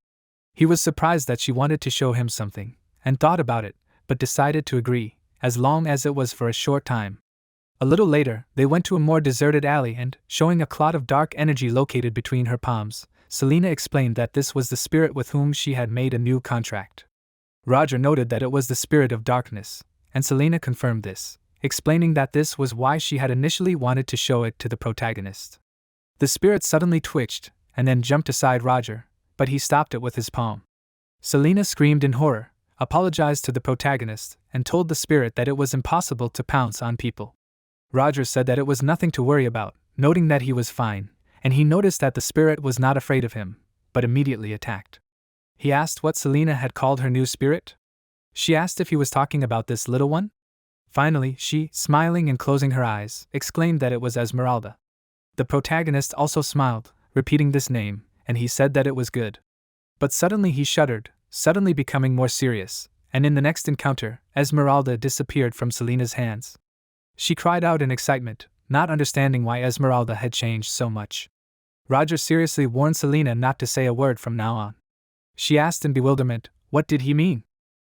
He was surprised that she wanted to show him something, and thought about it, but decided to agree, as long as it was for a short time. A little later, they went to a more deserted alley and, showing a clot of dark energy located between her palms, Selina explained that this was the spirit with whom she had made a new contract. Roger noted that it was the spirit of darkness, and Selina confirmed this, explaining that this was why she had initially wanted to show it to the protagonist. The spirit suddenly twitched, and then jumped aside Roger, but he stopped it with his palm. Selina screamed in horror, apologized to the protagonist, and told the spirit that it was impossible to pounce on people. Roger said that it was nothing to worry about, noting that he was fine, and he noticed that the spirit was not afraid of him, but immediately attacked. He asked what Selina had called her new spirit. She asked if he was talking about this little one. Finally, she, smiling and closing her eyes, exclaimed that it was Esmeralda. The protagonist also smiled, repeating this name, and he said that it was good. But suddenly he shuddered, suddenly becoming more serious, and in the next encounter, Esmeralda disappeared from Selina's hands. She cried out in excitement, not understanding why Esmeralda had changed so much. Roger seriously warned Selina not to say a word from now on. She asked in bewilderment, what did he mean?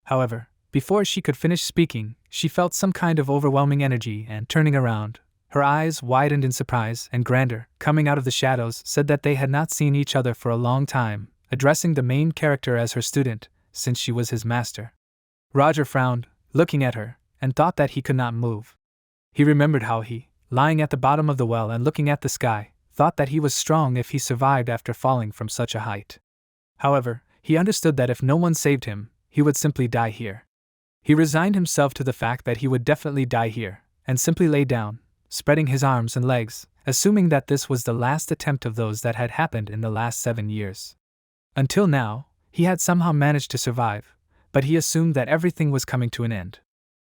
However, before she could finish speaking, she felt some kind of overwhelming energy and, turning around, her eyes widened in surprise, and Grander, coming out of the shadows, said that they had not seen each other for a long time, addressing the main character as her student, since she was his master. Roger frowned, looking at her, and thought that he could not move. He remembered how he, lying at the bottom of the well and looking at the sky, thought that he was strong if he survived after falling from such a height. However, he understood that if no one saved him, he would simply die here. He resigned himself to the fact that he would definitely die here, and simply lay down, spreading his arms and legs, assuming that this was the last attempt of those that had happened in the last 7 years. Until now, he had somehow managed to survive, but he assumed that everything was coming to an end.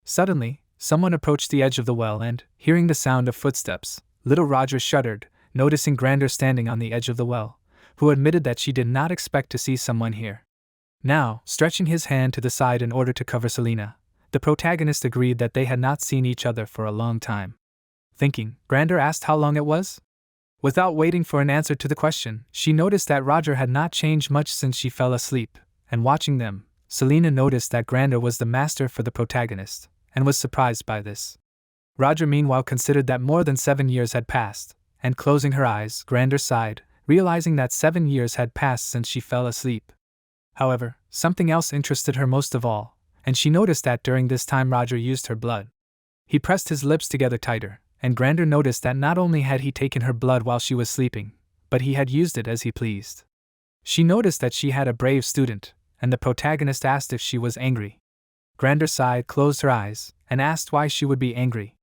Suddenly, someone approached the edge of the well and, hearing the sound of footsteps, little Roger shuddered, noticing Grander standing on the edge of the well, who admitted that she did not expect to see someone here. Now, stretching his hand to the side in order to cover Selena, the protagonist agreed that they had not seen each other for a long time. Thinking, Grander asked how long it was? Without waiting for an answer to the question, she noticed that Roger had not changed much since she fell asleep, and watching them, Selena noticed that Grander was the master for the protagonist, and was surprised by this. Roger meanwhile considered that more than 7 years had passed, and closing her eyes, Grander sighed, realizing that 7 years had passed since she fell asleep. However, something else interested her most of all, and she noticed that during this time Roger used her blood. He pressed his lips together tighter, and Grander noticed that not only had he taken her blood while she was sleeping, but he had used it as he pleased. She noticed that she had a brave student, and the protagonist asked if she was angry. Grander sighed, closed her eyes, and asked why she would be angry.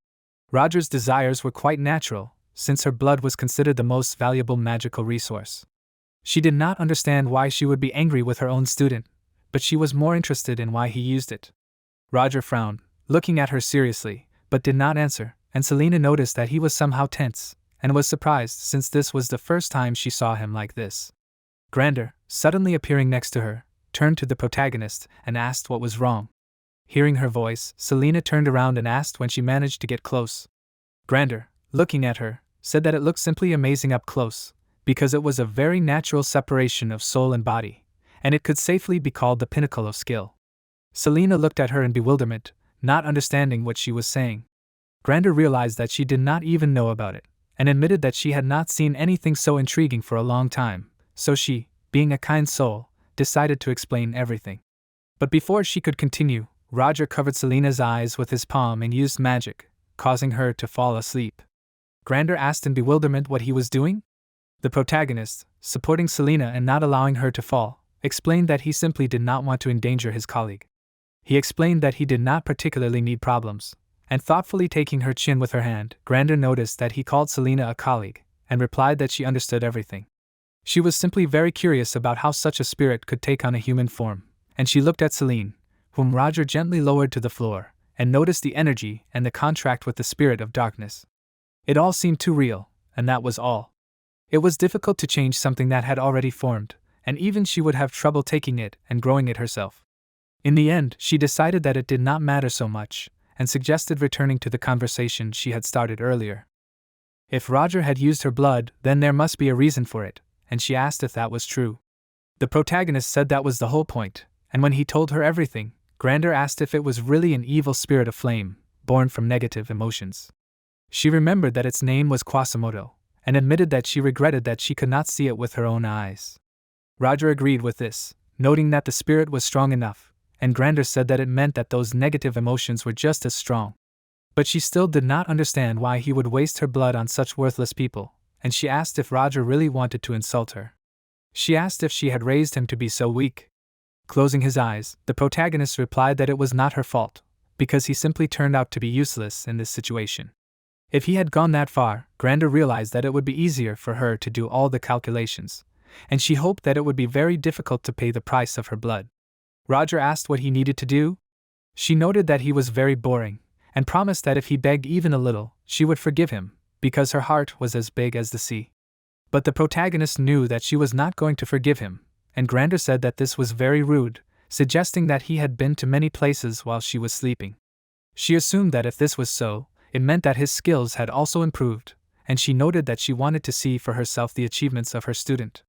Roger's desires were quite natural, since her blood was considered the most valuable magical resource. She did not understand why she would be angry with her own student, but she was more interested in why he used it. Roger frowned, looking at her seriously, but did not answer, and Selena noticed that he was somehow tense, and was surprised since this was the first time she saw him like this. Grander, suddenly appearing next to her, turned to the protagonist and asked what was wrong. Hearing her voice, Selena turned around and asked when she managed to get close. Grander, looking at her, said that it looked simply amazing up close, because it was a very natural separation of soul and body, and it could safely be called the pinnacle of skill. Selena looked at her in bewilderment, not understanding what she was saying. Grander realized that she did not even know about it, and admitted that she had not seen anything so intriguing for a long time, so she, being a kind soul, decided to explain everything. But before she could continue, Roger covered Selena's eyes with his palm and used magic, causing her to fall asleep. Grander asked in bewilderment what he was doing. The protagonist, supporting Selena and not allowing her to fall, explained that he simply did not want to endanger his colleague. He explained that he did not particularly need problems, and thoughtfully taking her chin with her hand, Grander noticed that he called Selena a colleague, and replied that she understood everything. She was simply very curious about how such a spirit could take on a human form, and she looked at Selene, whom Roger gently lowered to the floor, and noticed the energy and the contract with the spirit of darkness. It all seemed too real, and that was all. It was difficult to change something that had already formed, and even she would have trouble taking it and growing it herself. In the end, she decided that it did not matter so much, and suggested returning to the conversation she had started earlier. If Roger had used her blood, then there must be a reason for it, and she asked if that was true. The protagonist said that was the whole point, and when he told her everything, Grander asked if it was really an evil spirit of flame, born from negative emotions. She remembered that its name was Quasimodo, and admitted that she regretted that she could not see it with her own eyes. Roger agreed with this, noting that the spirit was strong enough, and Grander said that it meant that those negative emotions were just as strong. But she still did not understand why he would waste her blood on such worthless people, and she asked if Roger really wanted to insult her. She asked if she had raised him to be so weak. Closing his eyes, the protagonist replied that it was not her fault, because he simply turned out to be useless in this situation. If he had gone that far, Grander realized that it would be easier for her to do all the calculations, and she hoped that it would be very difficult to pay the price of her blood. Roger asked what he needed to do. She noted that he was very boring, and promised that if he begged even a little, she would forgive him, because her heart was as big as the sea. But the protagonist knew that she was not going to forgive him, and Grander said that this was very rude, suggesting that he had been to many places while she was sleeping. She assumed that if this was so, it meant that his skills had also improved, and she noted that she wanted to see for herself the achievements of her student.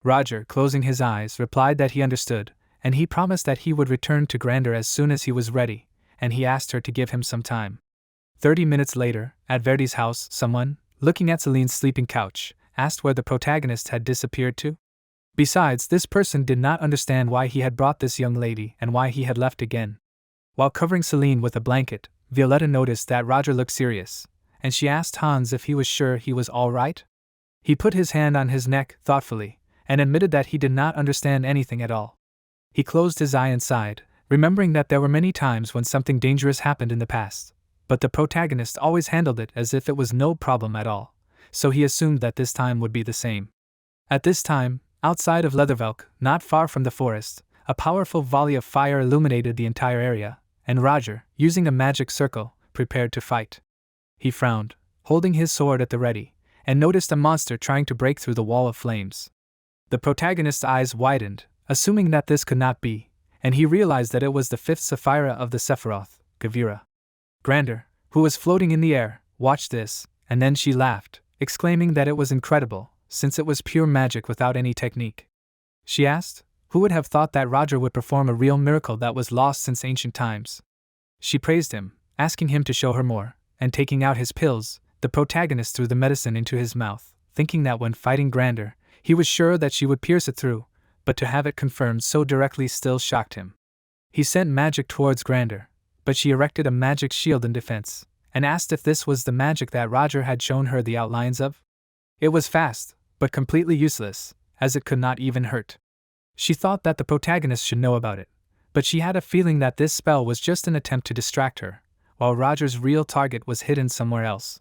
Roger, closing his eyes, replied that he understood, and he promised that he would return to Grander as soon as he was ready, and he asked her to give him some time. 30 minutes later, at Verdi's house, someone, looking at Celine's sleeping couch, asked where the protagonist had disappeared to. Besides, this person did not understand why he had brought this young lady and why he had left again. While covering Celine with a blanket, Violetta noticed that Roger looked serious, and she asked Hans if he was sure he was all right. He put his hand on his neck thoughtfully, and admitted that he did not understand anything at all. He closed his eye and sighed, remembering that there were many times when something dangerous happened in the past, but the protagonist always handled it as if it was no problem at all, so he assumed that this time would be the same. At this time, outside of Leathervelk, not far from the forest, a powerful volley of fire illuminated the entire area, and Roger, using a magic circle, prepared to fight. He frowned, holding his sword at the ready, and noticed a monster trying to break through the wall of flames. The protagonist's eyes widened, assuming that this could not be, and he realized that it was the fifth Sapphira of the Sephiroth, Gavira. Grander, who was floating in the air, watched this, and then she laughed, exclaiming that it was incredible, since it was pure magic without any technique. She asked, who would have thought that Roger would perform a real miracle that was lost since ancient times? She praised him, asking him to show her more, and taking out his pills, the protagonist threw the medicine into his mouth, thinking that when fighting Grander, he was sure that she would pierce it through, but to have it confirmed so directly still shocked him. He sent magic towards Grander, but she erected a magic shield in defense, and asked if this was the magic that Roger had shown her the outlines of. It was fast, but completely useless, as it could not even hurt. She thought that the protagonist should know about it, but she had a feeling that this spell was just an attempt to distract her, while Roger's real target was hidden somewhere else.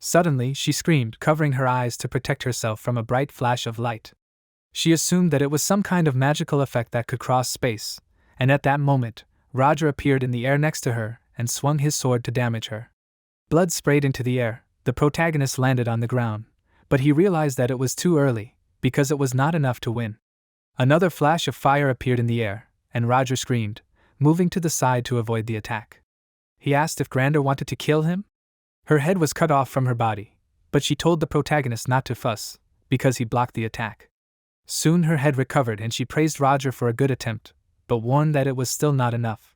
Suddenly, she screamed, covering her eyes to protect herself from a bright flash of light. She assumed that it was some kind of magical effect that could cross space, and at that moment, Roger appeared in the air next to her and swung his sword to damage her. Blood sprayed into the air, the protagonist landed on the ground, but he realized that it was too early, because it was not enough to win. Another flash of fire appeared in the air, and Roger screamed, moving to the side to avoid the attack. He asked if Grander wanted to kill him. Her head was cut off from her body, but she told the protagonist not to fuss, because he blocked the attack. Soon her head recovered and she praised Roger for a good attempt, but warned that it was still not enough.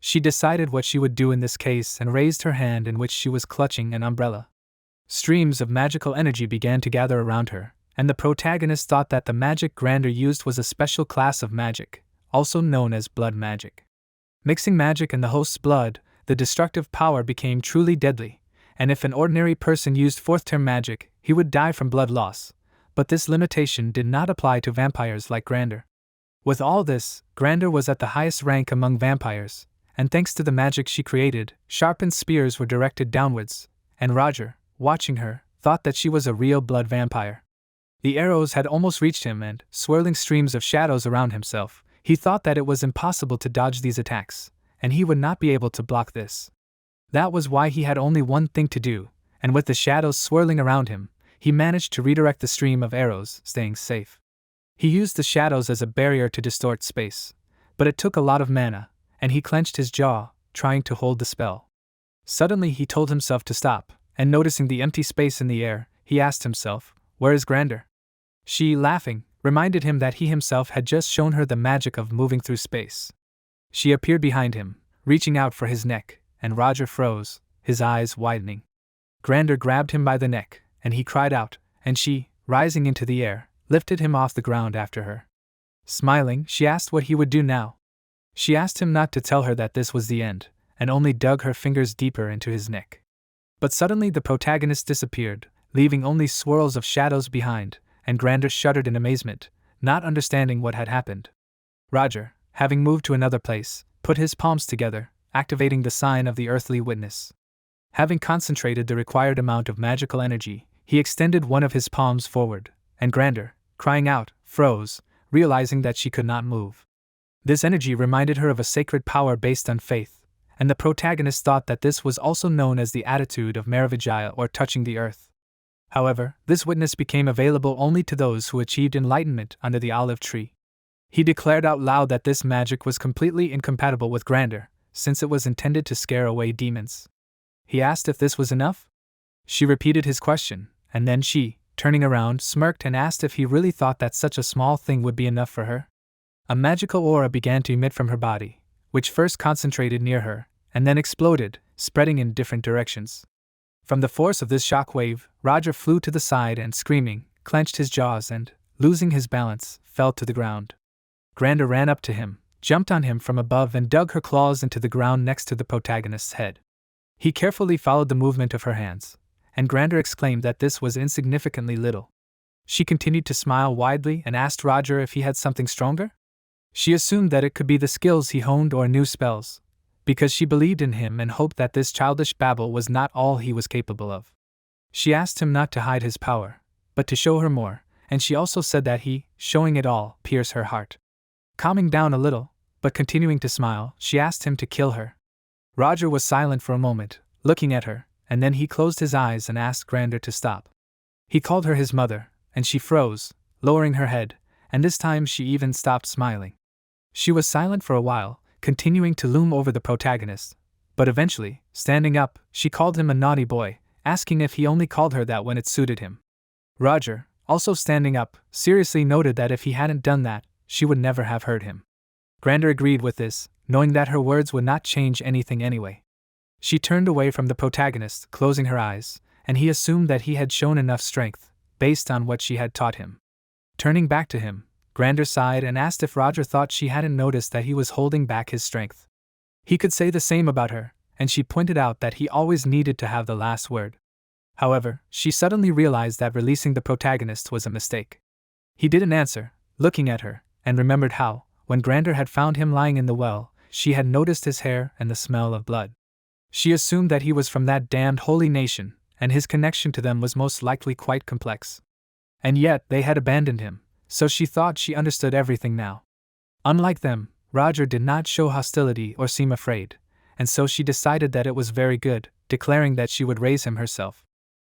She decided what she would do in this case and raised her hand in which she was clutching an umbrella. Streams of magical energy began to gather around her, and the protagonist thought that the magic Grander used was a special class of magic, also known as blood magic. Mixing magic and the host's blood, the destructive power became truly deadly, and if an ordinary person used fourth-term magic, he would die from blood loss, but this limitation did not apply to vampires like Grander. With all this, Grander was at the highest rank among vampires, and thanks to the magic she created, sharpened spears were directed downwards, and Roger, watching her, thought that she was a real blood vampire. The arrows had almost reached him and, swirling streams of shadows around himself, he thought that it was impossible to dodge these attacks, and he would not be able to block this. That was why he had only one thing to do, and with the shadows swirling around him, he managed to redirect the stream of arrows, staying safe. He used the shadows as a barrier to distort space, but it took a lot of mana, and he clenched his jaw, trying to hold the spell. Suddenly he told himself to stop, and noticing the empty space in the air, he asked himself, "Where is Grander?" She, laughing, reminded him that he himself had just shown her the magic of moving through space. She appeared behind him, reaching out for his neck, and Roger froze, his eyes widening. Grander grabbed him by the neck, and he cried out, and she, rising into the air, lifted him off the ground after her. Smiling, she asked what he would do now. She asked him not to tell her that this was the end, and only dug her fingers deeper into his neck. But suddenly the protagonist disappeared, leaving only swirls of shadows behind, and Grander shuddered in amazement, not understanding what had happened. Roger, having moved to another place, put his palms together, activating the sign of the earthly witness. Having concentrated the required amount of magical energy, he extended one of his palms forward, and Grander, crying out, froze, realizing that she could not move. This energy reminded her of a sacred power based on faith, and the protagonist thought that this was also known as the attitude of Maravijaya or touching the earth. However, this witness became available only to those who achieved enlightenment under the olive tree. He declared out loud that this magic was completely incompatible with Grander, since it was intended to scare away demons. He asked if this was enough. She repeated his question, and then she, turning around, smirked and asked if he really thought that such a small thing would be enough for her. A magical aura began to emit from her body, which first concentrated near her, and then exploded, spreading in different directions. From the force of this shock wave, Roger flew to the side and, screaming, clenched his jaws and, losing his balance, fell to the ground. Grander ran up to him, jumped on him from above and dug her claws into the ground next to the protagonist's head. He carefully followed the movement of her hands, and Grander exclaimed that this was insignificantly little. She continued to smile widely and asked Roger if he had something stronger. She assumed that it could be the skills he honed or new spells, because she believed in him and hoped that this childish babble was not all he was capable of. She asked him not to hide his power, but to show her more, and she also said that he, showing it all, pierced her heart. Calming down a little, but continuing to smile, she asked him to kill her. Roger was silent for a moment, looking at her, and then he closed his eyes and asked Grander to stop. He called her his mother, and she froze, lowering her head, and this time she even stopped smiling. She was silent for a while, continuing to loom over the protagonist, but eventually, standing up, she called him a naughty boy, asking if he only called her that when it suited him. Roger, also standing up, seriously noted that if he hadn't done that, she would never have heard him. Grander agreed with this, knowing that her words would not change anything anyway. She turned away from the protagonist, closing her eyes, and he assumed that he had shown enough strength, based on what she had taught him. Turning back to him, Grander sighed and asked if Roger thought she hadn't noticed that he was holding back his strength. He could say the same about her, and she pointed out that he always needed to have the last word. However, she suddenly realized that releasing the protagonist was a mistake. He didn't answer, looking at her, and remembered how, when Grander had found him lying in the well, she had noticed his hair and the smell of blood. She assumed that he was from that damned holy nation, and his connection to them was most likely quite complex. And yet they had abandoned him, so she thought she understood everything now. Unlike them, Roger did not show hostility or seem afraid, and so she decided that it was very good, declaring that she would raise him herself.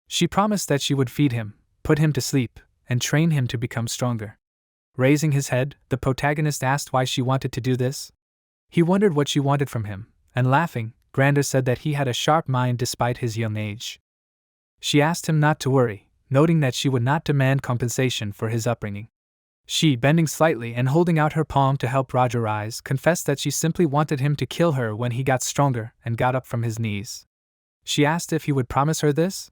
She promised that she would feed him, put him to sleep, and train him to become stronger. Raising his head, the protagonist asked why she wanted to do this. He wondered what she wanted from him, and laughing, Grander said that he had a sharp mind despite his young age. She asked him not to worry, noting that she would not demand compensation for his upbringing. She, bending slightly and holding out her palm to help Roger rise, confessed that she simply wanted him to kill her when he got stronger and got up from his knees. She asked if he would promise her this.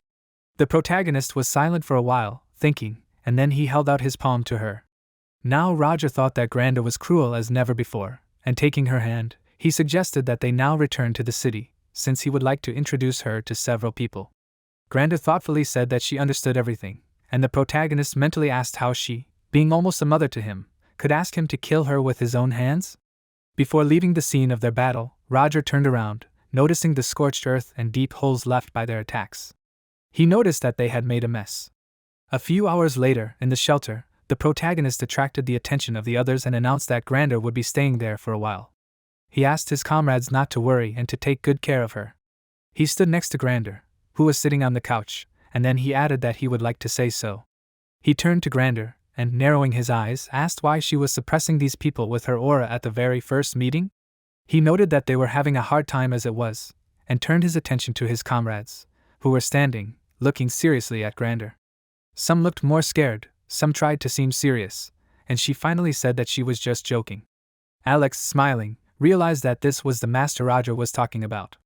The protagonist was silent for a while, thinking, and then he held out his palm to her. Now Roger thought that Grander was cruel as never before, and taking her hand, he suggested that they now return to the city, since he would like to introduce her to several people. Grander thoughtfully said that she understood everything, and the protagonist mentally asked how she, being almost a mother to him, could ask him to kill her with his own hands? Before leaving the scene of their battle, Roger turned around, noticing the scorched earth and deep holes left by their attacks. He noticed that they had made a mess. A few hours later, in the shelter, the protagonist attracted the attention of the others and announced that Grander would be staying there for a while. He asked his comrades not to worry and to take good care of her. He stood next to Grander, who was sitting on the couch, and then he added that he would like to say so. He turned to Grander, and narrowing his eyes, asked why she was suppressing these people with her aura at the very first meeting. He noted that they were having a hard time as it was, and turned his attention to his comrades, who were standing, looking seriously at Grander. Some looked more scared, some tried to seem serious, and she finally said that she was just joking. Alex, smiling, realized that this was the master Roger was talking about.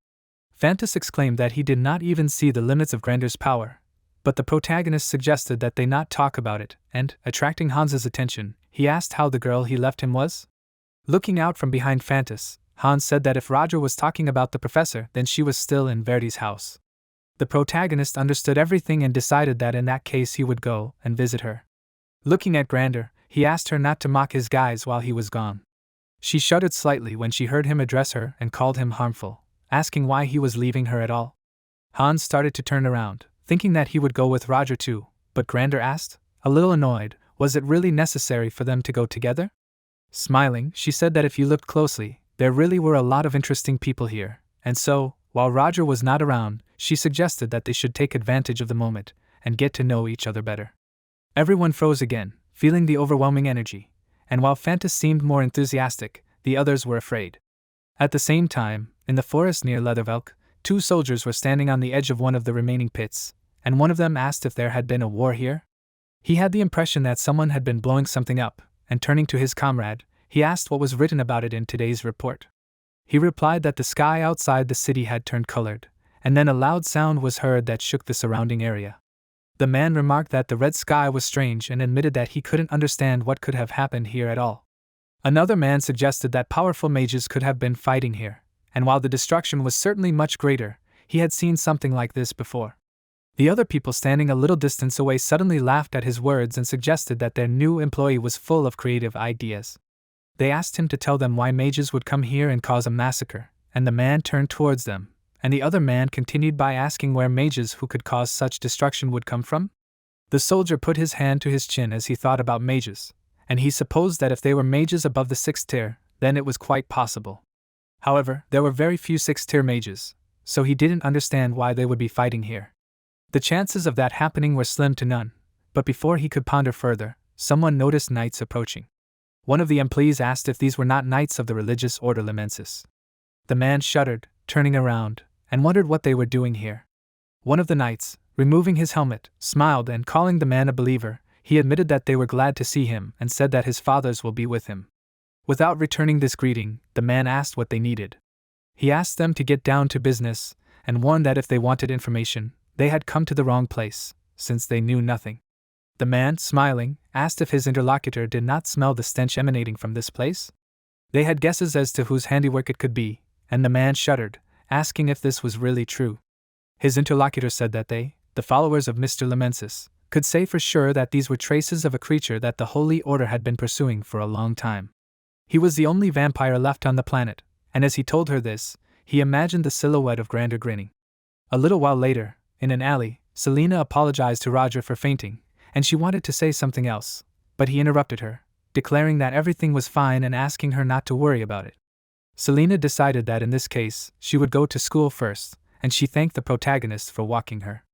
Fantas exclaimed that he did not even see the limits of Grander's power, but the protagonist suggested that they not talk about it, and, attracting Hans's attention, he asked how the girl he left him was. Looking out from behind Fantas, Hans said that if Roger was talking about the professor, then she was still in Verdi's house. The protagonist understood everything and decided that in that case he would go and visit her. Looking at Grander, he asked her not to mock his guys while he was gone. She shuddered slightly when she heard him address her and called him harmful, asking why he was leaving her at all. Hans started to turn around, thinking that he would go with Roger too, but Grander asked, a little annoyed, was it really necessary for them to go together? Smiling, she said that if you looked closely, there really were a lot of interesting people here, and so, while Roger was not around, she suggested that they should take advantage of the moment and get to know each other better. Everyone froze again, feeling the overwhelming energy, and while Fantas seemed more enthusiastic, the others were afraid. At the same time, in the forest near Leathervelk, 2 soldiers were standing on the edge of one of the remaining pits, and one of them asked if there had been a war here. He had the impression that someone had been blowing something up, and turning to his comrade, he asked what was written about it in today's report. He replied that the sky outside the city had turned colored, and then a loud sound was heard that shook the surrounding area. The man remarked that the red sky was strange and admitted that he couldn't understand what could have happened here at all. Another man suggested that powerful mages could have been fighting here, and while the destruction was certainly much greater, he had seen something like this before. The other people standing a little distance away suddenly laughed at his words and suggested that their new employee was full of creative ideas. They asked him to tell them why mages would come here and cause a massacre, and the man turned towards them, and the other man continued by asking where mages who could cause such destruction would come from. The soldier put his hand to his chin as he thought about mages, and he supposed that if they were mages above the 6th tier, then it was quite possible. However, there were very few 6th tier mages, so he didn't understand why they would be fighting here. The chances of that happening were slim to none, but before he could ponder further, someone noticed knights approaching. One of the employees asked if these were not knights of the religious order Limensis. The man shuddered, turning around, and wondered what they were doing here. One of the knights, removing his helmet, smiled and calling the man a believer, he admitted that they were glad to see him and said that his fathers will be with him. Without returning this greeting, the man asked what they needed. He asked them to get down to business, and warned that if they wanted information, they had come to the wrong place, since they knew nothing. The man, smiling, asked if his interlocutor did not smell the stench emanating from this place. They had guesses as to whose handiwork it could be, and the man shuddered, asking if this was really true. His interlocutor said that they, the followers of Mr. Limensis, could say for sure that these were traces of a creature that the Holy Order had been pursuing for a long time. He was the only vampire left on the planet, and as he told her this, he imagined the silhouette of Grander grinning. A little while later, in an alley, Selena apologized to Roger for fainting, and she wanted to say something else, but he interrupted her, declaring that everything was fine and asking her not to worry about it. Selena decided that in this case, she would go to school first, and she thanked the protagonist for walking her.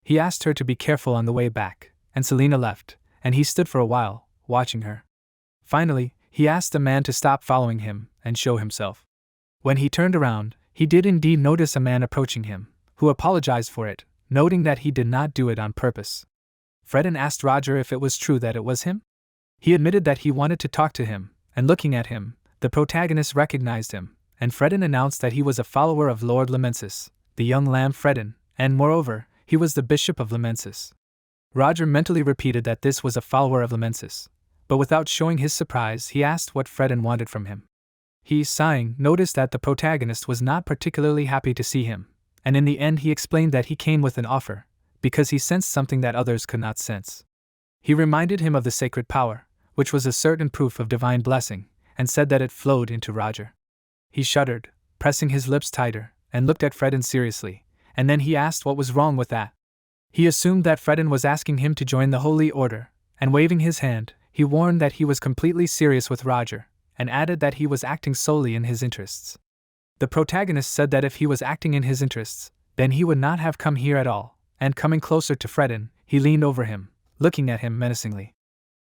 He asked her to be careful on the way back, and Selena left, and he stood for a while, watching her. Finally, he asked the man to stop following him and show himself. When he turned around, he did indeed notice a man approaching him, who apologized for it, noting that he did not do it on purpose. Fredden asked Roger if it was true that it was him. He admitted that he wanted to talk to him, and looking at him, the protagonist recognized him, and Fredden announced that he was a follower of Lord Limensis, the young lamb Fredden, and moreover, he was the Bishop of Limensis. Roger mentally repeated that this was a follower of Limensis, but without showing his surprise, he asked what Fredden wanted from him. He, sighing, noticed that the protagonist was not particularly happy to see him, and in the end he explained that he came with an offer, because he sensed something that others could not sense. He reminded him of the sacred power, which was a certain proof of divine blessing, and said that it flowed into Roger. He shuddered, pressing his lips tighter, and looked at Fredden seriously, and then he asked what was wrong with that. He assumed that Fredden was asking him to join the Holy Order, and waving his hand, he warned that he was completely serious with Roger, and added that he was acting solely in his interests. The protagonist said that if he was acting in his interests, then he would not have come here at all, and coming closer to Fredden, he leaned over him, looking at him menacingly.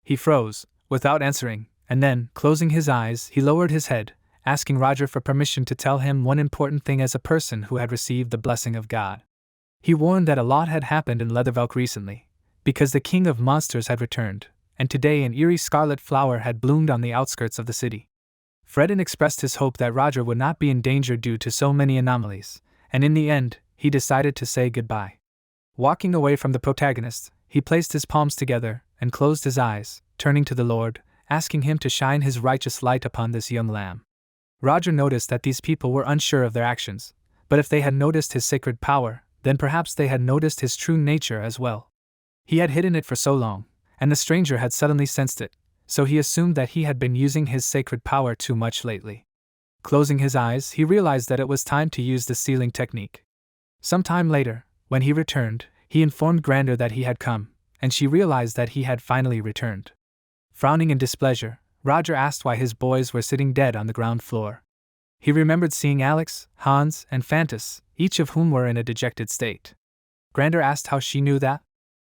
He froze, without answering, and then, closing his eyes, he lowered his head, asking Roger for permission to tell him one important thing as a person who had received the blessing of God. He warned that a lot had happened in Leathervelk recently, because the king of monsters had returned, and today an eerie scarlet flower had bloomed on the outskirts of the city. Fredden expressed his hope that Roger would not be in danger due to so many anomalies, and in the end, he decided to say goodbye. Walking away from the protagonist, he placed his palms together and closed his eyes, turning to the Lord, asking him to shine his righteous light upon this young lamb. Roger noticed that these people were unsure of their actions, but if they had noticed his sacred power, then perhaps they had noticed his true nature as well. He had hidden it for so long, and the stranger had suddenly sensed it, so he assumed that he had been using his sacred power too much lately. Closing his eyes, he realized that it was time to use the sealing technique. Some time later, when he returned, he informed Grander that he had come, and she realized that he had finally returned. Frowning in displeasure, Roger asked why his boys were sitting dead on the ground floor. He remembered seeing Alex, Hans, and Fantas, each of whom were in a dejected state. Grander asked how she knew that.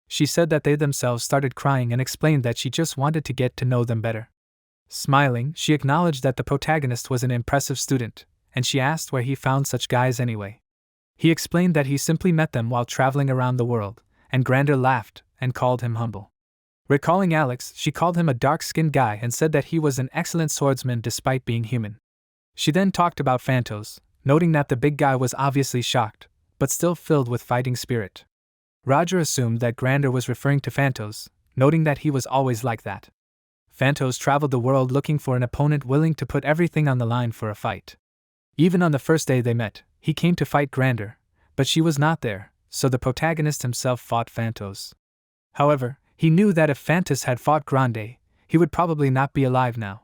She said that they themselves started crying and explained that she just wanted to get to know them better. Smiling, she acknowledged that the protagonist was an impressive student, and she asked where he found such guys anyway. He explained that he simply met them while traveling around the world, and Grander laughed and called him humble. Recalling Alex, she called him a dark-skinned guy and said that he was an excellent swordsman despite being human. She then talked about Phantos, noting that the big guy was obviously shocked, but still filled with fighting spirit. Roger assumed that Grander was referring to Phantos, noting that he was always like that. Phantos traveled the world looking for an opponent willing to put everything on the line for a fight. Even on the first day they met, he came to fight Grander, but she was not there, so the protagonist himself fought Phantos. However, he knew that if Phantos had fought Grande, he would probably not be alive now.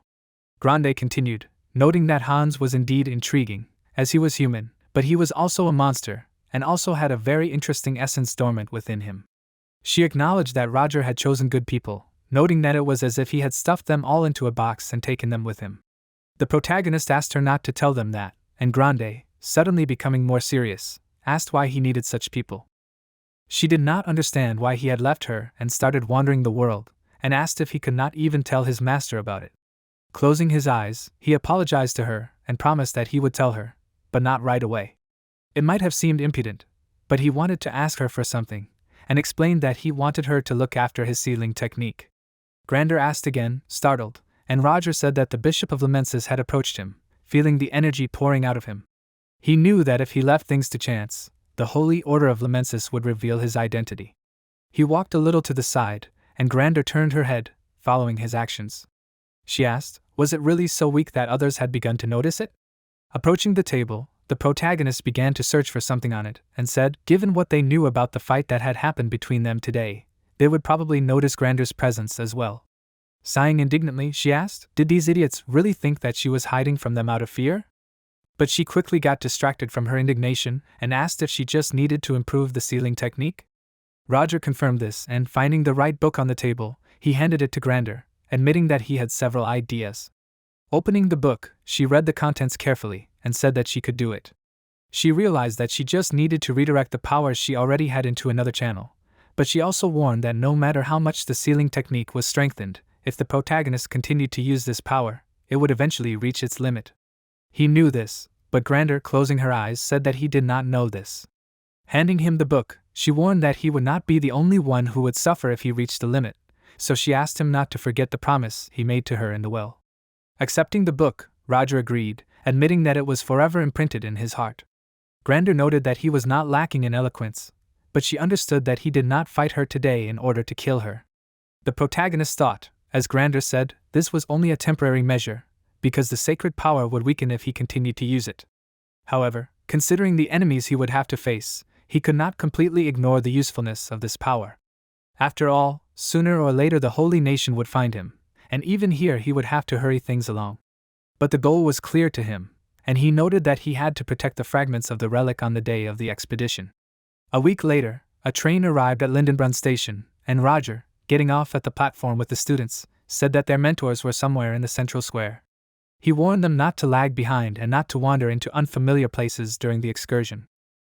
Grande continued, noting that Hans was indeed intriguing, as he was human, but he was also a monster, and also had a very interesting essence dormant within him. She acknowledged that Roger had chosen good people, noting that it was as if he had stuffed them all into a box and taken them with him. The protagonist asked her not to tell them that, and Grande, suddenly becoming more serious, asked why he needed such people. She did not understand why he had left her and started wandering the world, and asked if he could not even tell his master about it. Closing his eyes, he apologized to her and promised that he would tell her, but not right away. It might have seemed impudent, but he wanted to ask her for something, and explained that he wanted her to look after his sealing technique. Grander asked again, startled, and Roger said that the Bishop of Lamensis had approached him, feeling the energy pouring out of him. He knew that if he left things to chance, the Holy Order of Lamensis would reveal his identity. He walked a little to the side, and Grander turned her head, following his actions. She asked, was it really so weak that others had begun to notice it? Approaching the table, the protagonist began to search for something on it, and said, given what they knew about the fight that had happened between them today, they would probably notice Grander's presence as well. Sighing indignantly, she asked, did these idiots really think that she was hiding from them out of fear? But she quickly got distracted from her indignation and asked if she just needed to improve the sealing technique. Roger confirmed this, and finding the right book on the table, he handed it to Grander, admitting that he had several ideas. Opening the book, she read the contents carefully and said that she could do it. She realized that she just needed to redirect the powers she already had into another channel, but she also warned that no matter how much the sealing technique was strengthened, if the protagonist continued to use this power, it would eventually reach its limit. He knew this, but Grander, closing her eyes, said that he did not know this. Handing him the book, she warned that he would not be the only one who would suffer if he reached the limit, so she asked him not to forget the promise he made to her in the well. Accepting the book, Roger agreed, admitting that it was forever imprinted in his heart. Grander noted that he was not lacking in eloquence, but she understood that he did not fight her today in order to kill her. The protagonist thought, as Grander said, this was only a temporary measure, because the sacred power would weaken if he continued to use it. However, considering the enemies he would have to face, he could not completely ignore the usefulness of this power. After all, sooner or later the holy nation would find him, and even here he would have to hurry things along. But the goal was clear to him, and he noted that he had to protect the fragments of the relic on the day of the expedition. A week later, a train arrived at Lindenbrunn station, and Roger, getting off at the platform with the students, said that their mentors were somewhere in the central square. He warned them not to lag behind and not to wander into unfamiliar places during the excursion.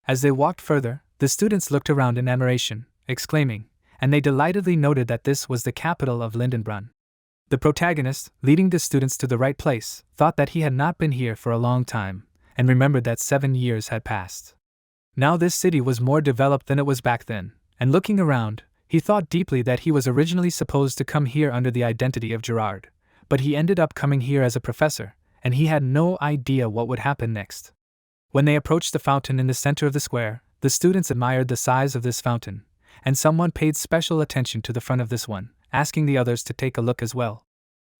As they walked further, the students looked around in admiration, exclaiming, and they delightedly noted that this was the capital of Lindenbrunn. The protagonist, leading the students to the right place, thought that he had not been here for a long time, and remembered that 7 years had passed. Now this city was more developed than it was back then, and looking around, he thought deeply that he was originally supposed to come here under the identity of Gerard, but he ended up coming here as a professor, and he had no idea what would happen next. When they approached the fountain in the center of the square, the students admired the size of this fountain, and someone paid special attention to the front of this one, asking the others to take a look as well.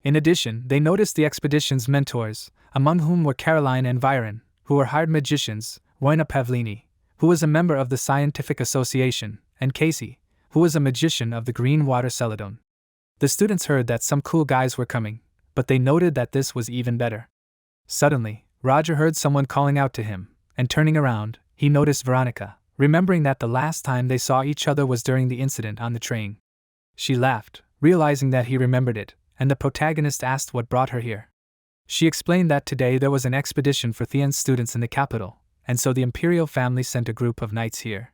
In addition, they noticed the expedition's mentors, among whom were Caroline and Viren, who were hired magicians, Roina Pavlini, who was a member of the Scientific Association, and Casey, who was a magician of the Green Water Celadon. The students heard that some cool guys were coming, but they noted that this was even better. Suddenly, Roger heard someone calling out to him, and turning around, he noticed Veronica, remembering that the last time they saw each other was during the incident on the train. She laughed, realizing that he remembered it, and the protagonist asked what brought her here. She explained that today there was an expedition for Thean's students in the capital, and so the imperial family sent a group of knights here.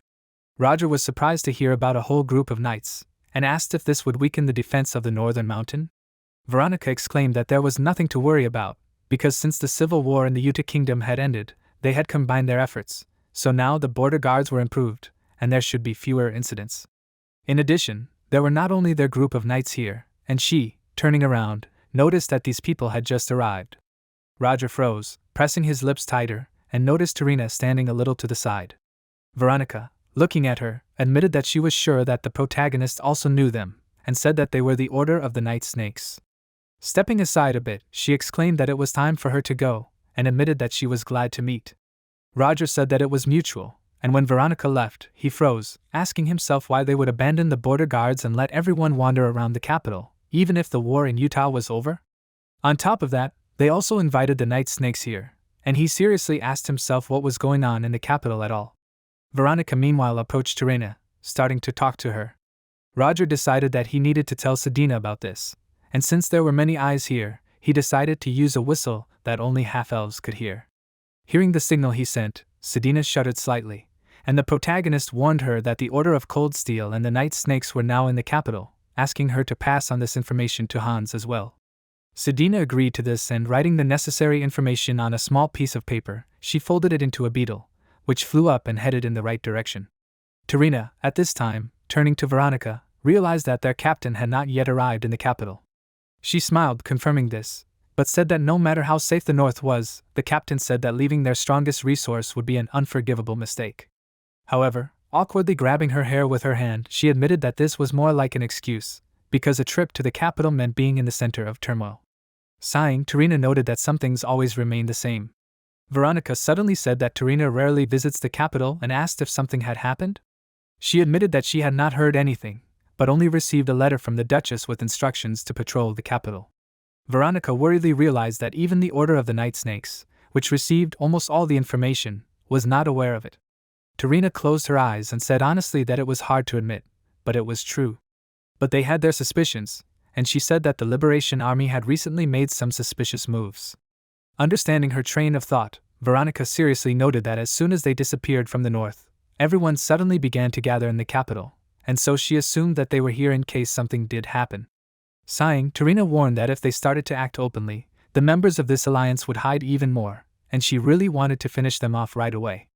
Roger was surprised to hear about a whole group of knights, and asked if this would weaken the defense of the northern mountain. Veronica exclaimed that there was nothing to worry about, because since the civil war in the Yuta kingdom had ended, they had combined their efforts, so now the border guards were improved, and there should be fewer incidents. In addition, there were not only their group of knights here, and she, turning around, noticed that these people had just arrived. Roger froze, pressing his lips tighter, and noticed Terina standing a little to the side. Veronica, looking at her, admitted that she was sure that the protagonist also knew them, and said that they were the Order of the Night Snakes. Stepping aside a bit, she exclaimed that it was time for her to go, and admitted that she was glad to meet. Roger said that it was mutual, and when Veronica left, he froze, asking himself why they would abandon the border guards and let everyone wander around the capital, even if the war in Utah was over. On top of that, they also invited the Night Snakes here, and he seriously asked himself what was going on in the capital at all. Veronica meanwhile approached Terena, starting to talk to her. Roger decided that he needed to tell Sedina about this, and since there were many eyes here, he decided to use a whistle that only half-elves could hear. Hearing the signal he sent, Sedina shuddered slightly, and the protagonist warned her that the Order of Cold Steel and the Night Snakes were now in the capital, asking her to pass on this information to Hans as well. Sedina agreed to this, and writing the necessary information on a small piece of paper, she folded it into a beetle, which flew up and headed in the right direction. Tarina, at this time, turning to Veronica, realized that their captain had not yet arrived in the capital. She smiled, confirming this, but said that no matter how safe the north was, the captain said that leaving their strongest resource would be an unforgivable mistake. However, awkwardly grabbing her hair with her hand, she admitted that this was more like an excuse, because a trip to the capital meant being in the center of turmoil. Sighing, Tarina noted that some things always remain the same. Veronica suddenly said that Tarina rarely visits the capital and asked if something had happened. She admitted that she had not heard anything, but only received a letter from the Duchess with instructions to patrol the capital. Veronica worriedly realized that even the Order of the Night Snakes, which received almost all the information, was not aware of it. Tarina closed her eyes and said honestly that it was hard to admit, but it was true. But they had their suspicions, and she said that the Liberation Army had recently made some suspicious moves. Understanding her train of thought, Veronica seriously noted that as soon as they disappeared from the north, everyone suddenly began to gather in the capital, and so she assumed that they were here in case something did happen. Sighing, Tarina warned that if they started to act openly, the members of this alliance would hide even more, and she really wanted to finish them off right away.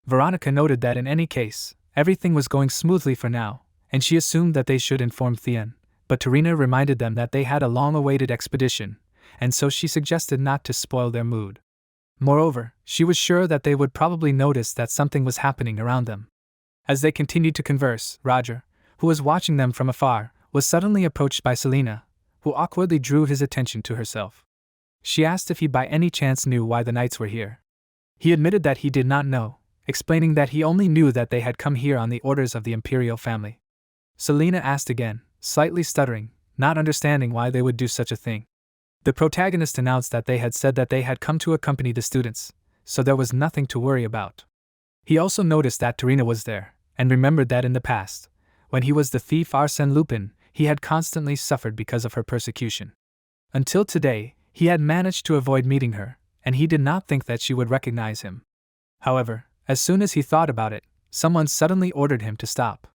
Veronica noted that in any case, everything was going smoothly for now, and she assumed that they should inform Theon, but Tarina reminded them that they had a long-awaited expedition, and so she suggested not to spoil their mood. Moreover, she was sure that they would probably notice that something was happening around them. As they continued to converse, Roger, who was watching them from afar, was suddenly approached by Selena, who awkwardly drew his attention to herself. She asked if he by any chance knew why the knights were here. He admitted that he did not know, explaining that he only knew that they had come here on the orders of the imperial family. Selena asked again, slightly stuttering, not understanding why they would do such a thing. The protagonist announced that they had said that they had come to accompany the students, so there was nothing to worry about. He also noticed that Tarina was there, and remembered that in the past, when he was the thief Arsène Lupin, he had constantly suffered because of her persecution. Until today, he had managed to avoid meeting her, and he did not think that she would recognize him. However, as soon as he thought about it, someone suddenly ordered him to stop.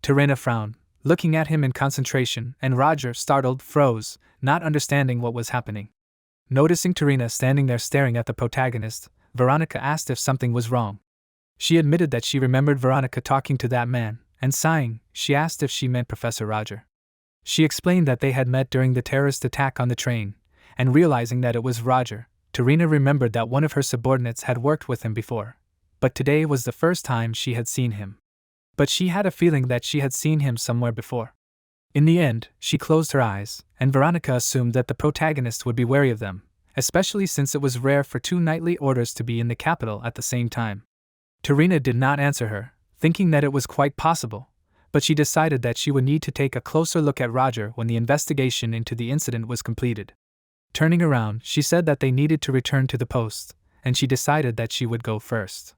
Tarina frowned, looking at him in concentration, and Roger, startled, froze, not understanding what was happening. Noticing Tarina standing there staring at the protagonist, Veronica asked if something was wrong. She admitted that she remembered Veronica talking to that man, and sighing, she asked if she meant Professor Roger. She explained that they had met during the terrorist attack on the train, and realizing that it was Roger, Tarina remembered that one of her subordinates had worked with him before, but today was the first time she had seen him. But she had a feeling that she had seen him somewhere before. In the end, she closed her eyes, and Veronica assumed that the protagonist would be wary of them, especially since it was rare for two knightly orders to be in the capital at the same time. Tarina did not answer her, thinking that it was quite possible, but she decided that she would need to take a closer look at Roger when the investigation into the incident was completed. Turning around, she said that they needed to return to the post, and she decided that she would go first.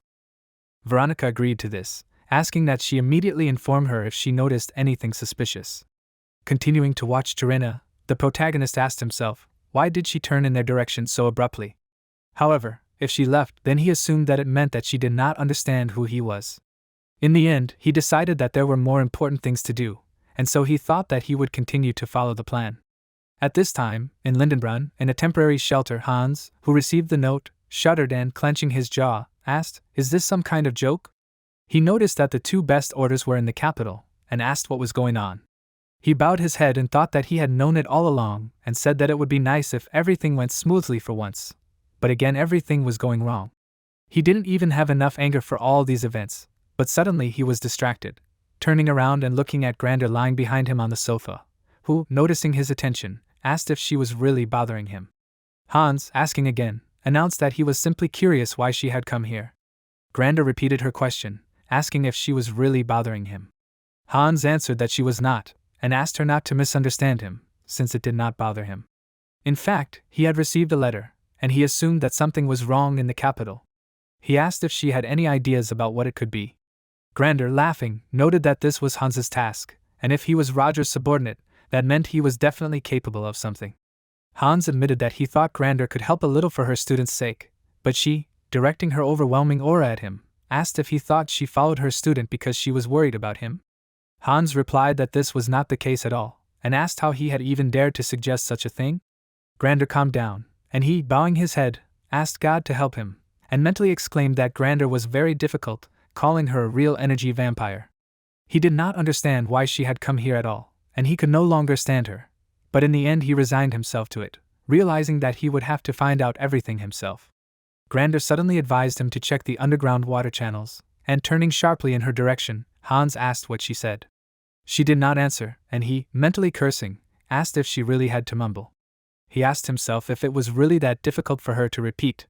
Veronica agreed to this, asking that she immediately inform her if she noticed anything suspicious. Continuing to watch Tarina, the protagonist asked himself, why did she turn in their direction so abruptly? However, if she left, then he assumed that it meant that she did not understand who he was. In the end, he decided that there were more important things to do, and so he thought that he would continue to follow the plan. At this time, in Lindenbrunn, in a temporary shelter, Hans, who received the note, shuddered and, clenching his jaw, asked, "Is this some kind of joke?" He noticed that the two best orders were in the capital, and asked what was going on. He bowed his head and thought that he had known it all along, and said that it would be nice if everything went smoothly for once. But again everything was going wrong. He didn't even have enough anger for all these events, but suddenly he was distracted, turning around and looking at Grander lying behind him on the sofa, who, noticing his attention, asked if she was really bothering him. Hans, asking again, announced that he was simply curious why she had come here. Grander repeated her question, asking if she was really bothering him. Hans answered that she was not, and asked her not to misunderstand him, since it did not bother him. In fact, he had received a letter, and he assumed that something was wrong in the capital. He asked if she had any ideas about what it could be. Grander, laughing, noted that this was Hans's task, and if he was Roger's subordinate, that meant he was definitely capable of something. Hans admitted that he thought Grander could help a little for her student's sake, but she, directing her overwhelming aura at him, asked if he thought she followed her student because she was worried about him. Hans replied that this was not the case at all, and asked how he had even dared to suggest such a thing. Grander calmed down, and he, bowing his head, asked God to help him, and mentally exclaimed that Grander was very difficult, calling her a real energy vampire. He did not understand why she had come here at all, and he could no longer stand her. But in the end he resigned himself to it, realizing that he would have to find out everything himself. Grander suddenly advised him to check the underground water channels, and turning sharply in her direction, Hans asked what she said. She did not answer, and he, mentally cursing, asked if she really had to mumble. He asked himself if it was really that difficult for her to repeat.